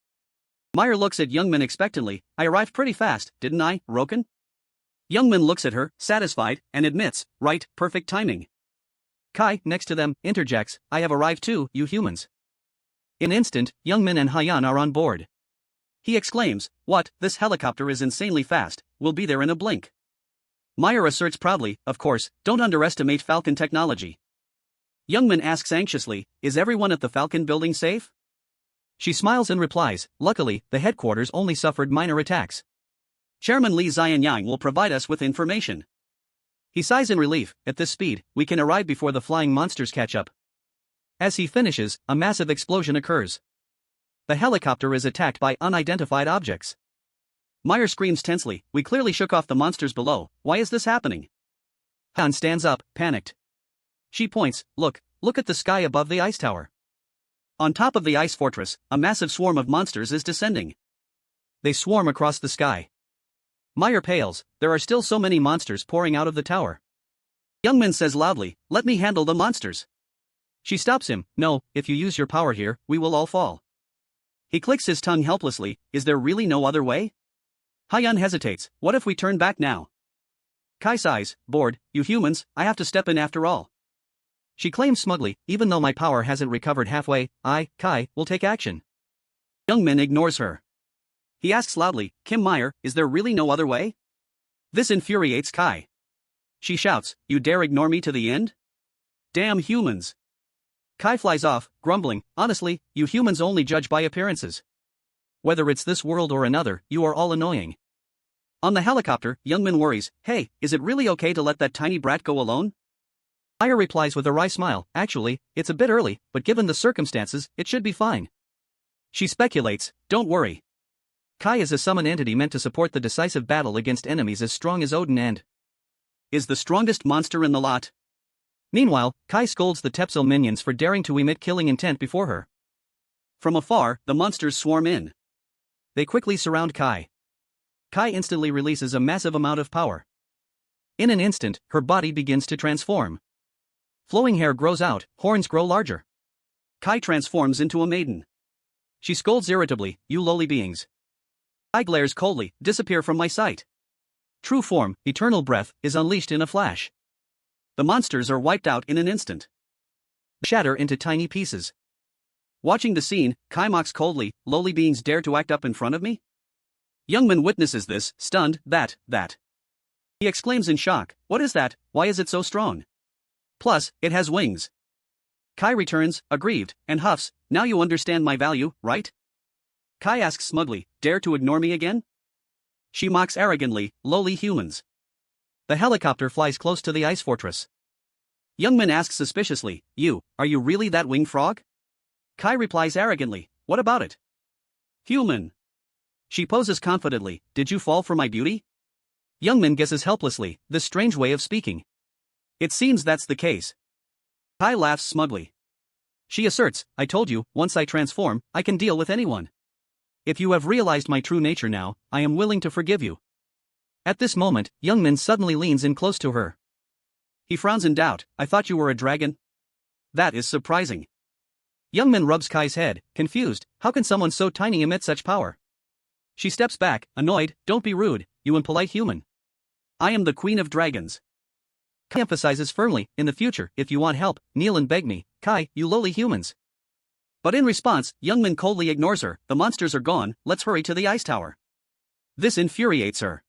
Meyer looks at Youngmin expectantly, I arrived pretty fast, didn't I, Roken? Youngmin looks at her, satisfied, and admits, right, perfect timing. Kai, next to them, interjects, I have arrived too, you humans. In an instant, Youngmin and Hyun are on board. He exclaims, what, this helicopter is insanely fast, we'll be there in a blink. Meyer asserts proudly, of course, don't underestimate Falcon technology. Youngmin asks anxiously, is everyone at the Falcon building safe? She smiles and replies, luckily, the headquarters only suffered minor attacks. Chairman Li Xianyang will provide us with information. He sighs in relief, at this speed, we can arrive before the flying monsters catch up. As he finishes, a massive explosion occurs. The helicopter is attacked by unidentified objects. Meyer screams tensely, we clearly shook off the monsters below, why is this happening? Han stands up, panicked. She points, look at the sky above the ice tower. On top of the ice fortress, a massive swarm of monsters is descending. They swarm across the sky. Meyer pales, there are still so many monsters pouring out of the tower. Youngmin says loudly, let me handle the monsters. She stops him, no, if you use your power here, we will all fall. He clicks his tongue helplessly, is there really no other way? Hyun hesitates, what if we turn back now? Kai sighs, bored, you humans, I have to step in after all. She claims smugly, even though my power hasn't recovered halfway, I, Kai, will take action. Youngmin ignores her. He asks loudly, Kim Meyer, is there really no other way? This infuriates Kai. She shouts, you dare ignore me to the end? Damn humans. Kai flies off, grumbling, honestly, you humans only judge by appearances. Whether it's this world or another, you are all annoying. On the helicopter, Youngmin worries, hey, is it really okay to let that tiny brat go alone? Meyer replies with a wry smile, actually, it's a bit early, but given the circumstances, it should be fine. She speculates, don't worry. Kai is a summoned entity meant to support the decisive battle against enemies as strong as Odin and is the strongest monster in the lot. Meanwhile, Kai scolds the Tepsil minions for daring to emit killing intent before her. From afar, the monsters swarm in. They quickly surround Kai. Kai instantly releases a massive amount of power. In an instant, her body begins to transform. Flowing hair grows out, horns grow larger. Kai transforms into a maiden. She scolds irritably, "You lowly beings." Kai glares coldly, "Disappear from my sight." True form, eternal breath, is unleashed in a flash. The monsters are wiped out in an instant. They shatter into tiny pieces. Watching the scene, Kai mocks coldly, "Lowly beings dare to act up in front of me?" Youngman witnesses this, stunned. That. He exclaims in shock, "What is that? Why is it so strong? Plus, it has wings." Kai returns, aggrieved, and huffs, "Now you understand my value, right?" Kai asks smugly, "Dare to ignore me again?" She mocks arrogantly, "Lowly humans." The helicopter flies close to the ice fortress. Youngman asks suspiciously, Are you really that winged frog?" Kai replies arrogantly, "What about it?" "Human." She poses confidently, "Did you fall for my beauty?" Youngman guesses helplessly, this strange way of speaking. It seems that's the case. Kai laughs smugly. She asserts, "I told you, once I transform, I can deal with anyone. If you have realized my true nature now, I am willing to forgive you." At this moment, Youngman suddenly leans in close to her. He frowns in doubt, "I thought you were a dragon?" "That is surprising." Youngman rubs Kai's head, confused, how can someone so tiny emit such power? She steps back, annoyed, "Don't be rude, you impolite human. I am the queen of dragons." Kai emphasizes firmly, "In the future, if you want help, kneel and beg me, Kai, you lowly humans." But in response, Youngman coldly ignores her, "The monsters are gone, let's hurry to the ice tower." This infuriates her.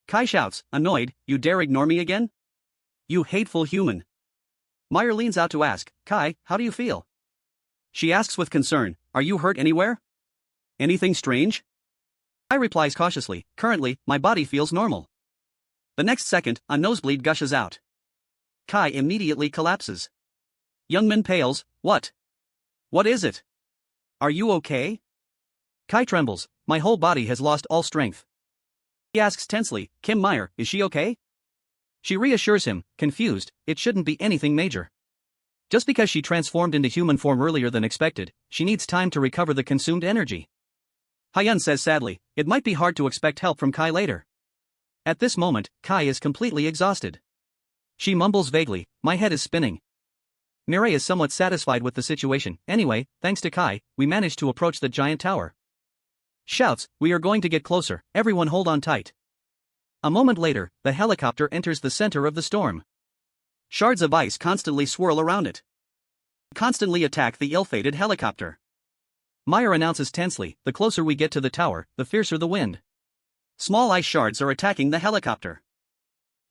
Kai shouts, annoyed, "You dare ignore me again? You hateful human." Meyer leans out to ask, "Kai, how do you feel?" She asks with concern, "Are you hurt anywhere? Anything strange?" Kai replies cautiously, "Currently, my body feels normal." The next second, a nosebleed gushes out. Kai immediately collapses. Youngman pales, "What? What is it? Are you okay?" Kai trembles, "My whole body has lost all strength." He asks tensely, "Kim Meyer, is she okay?" She reassures him, confused, it shouldn't be anything major. Just because she transformed into human form earlier than expected, she needs time to recover the consumed energy. Hyun says sadly, "It might be hard to expect help from Kai later." At this moment, Kai is completely exhausted. She mumbles vaguely, "My head is spinning." Mireille is somewhat satisfied with the situation. "Anyway, thanks to Kai, we managed to approach the giant tower." Shouts, "We are going to get closer, everyone hold on tight." A moment later, the helicopter enters the center of the storm. Shards of ice constantly swirl around it. Constantly attack the ill-fated helicopter. Meyer announces tensely, "The closer we get to the tower, the fiercer the wind." Small ice shards are attacking the helicopter.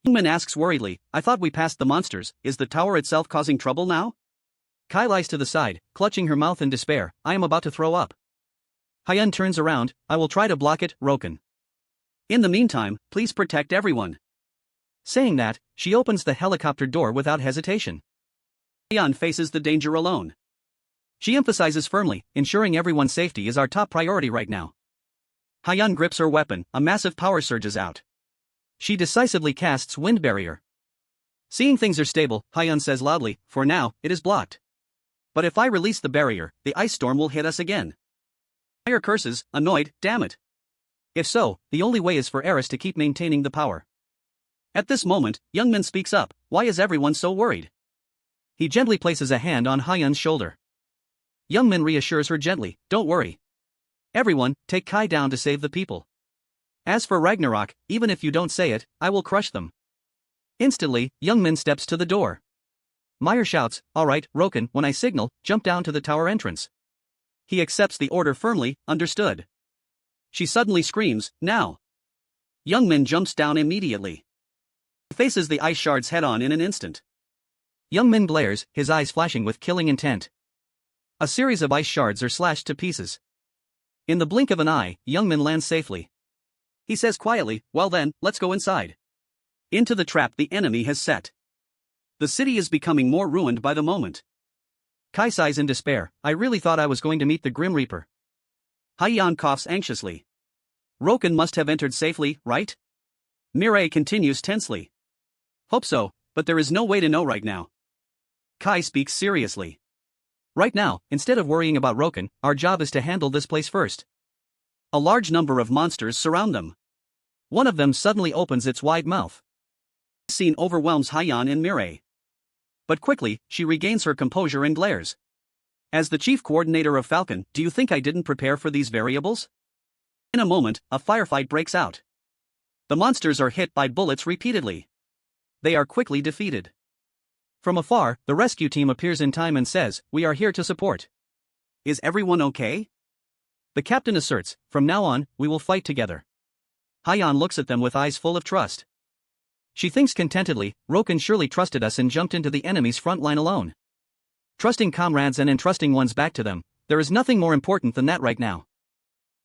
Youngman asks worriedly, "I thought we passed the monsters, is the tower itself causing trouble now?" Kai lies to the side, clutching her mouth in despair, "I am about to throw up." Hyun turns around, "I will try to block it, Roken. In the meantime, please protect everyone." Saying that, she opens the helicopter door without hesitation. Hyun faces the danger alone. She emphasizes firmly, "Ensuring everyone's safety is our top priority right now." Hyun grips her weapon, a massive power surges out. She decisively casts wind barrier. Seeing things are stable, Hyun says loudly, "For now, it is blocked. But if I release the barrier, the ice storm will hit us again." Meyer curses, annoyed, "Damn it. If so, the only way is for Eris to keep maintaining the power." At this moment, Youngman speaks up, "Why is everyone so worried?" He gently places a hand on Hyun's shoulder. Youngman reassures her gently, "Don't worry. Everyone, take Kai down to save the people. As for Ragnarok, even if you don't say it, I will crush them." Instantly, Youngman steps to the door. Meyer shouts, "All right, Roken, when I signal, jump down to the tower entrance." He accepts the order firmly, "Understood." She suddenly screams, "Now!" Youngman jumps down immediately. He faces the ice shards head-on in an instant. Youngman glares, his eyes flashing with killing intent. A series of ice shards are slashed to pieces. In the blink of an eye, Youngman lands safely. He says quietly, "Well then, let's go inside." Into the trap the enemy has set. The city is becoming more ruined by the moment. Kai sighs in despair, "I really thought I was going to meet the Grim Reaper." Hyun coughs anxiously. "Roken must have entered safely, right?" Mireille continues tensely. "Hope so, but there is no way to know right now. Kai speaks seriously. Right now, instead of worrying about Roken, our job is to handle this place first. A large number of monsters surround them. One of them suddenly opens its wide mouth. This scene overwhelms Hyan and Mireille. But quickly, she regains her composure and glares. As the chief coordinator of Falcon, do you think I didn't prepare for these variables? In a moment, a firefight breaks out. The monsters are hit by bullets repeatedly. They are quickly defeated. From afar, the rescue team appears in time and says, "We are here to support." Is everyone okay? The captain asserts, "From now on, we will fight together." Hyan looks at them with eyes full of trust. She thinks contentedly, Roken surely trusted us and jumped into the enemy's front line alone. Trusting comrades and entrusting one's back to them, there is nothing more important than that right now.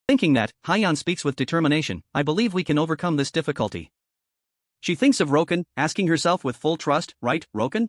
Thinking that, Hyan speaks with determination, "I believe we can overcome this difficulty." She thinks of Roken, asking herself with full trust, "Right, Roken?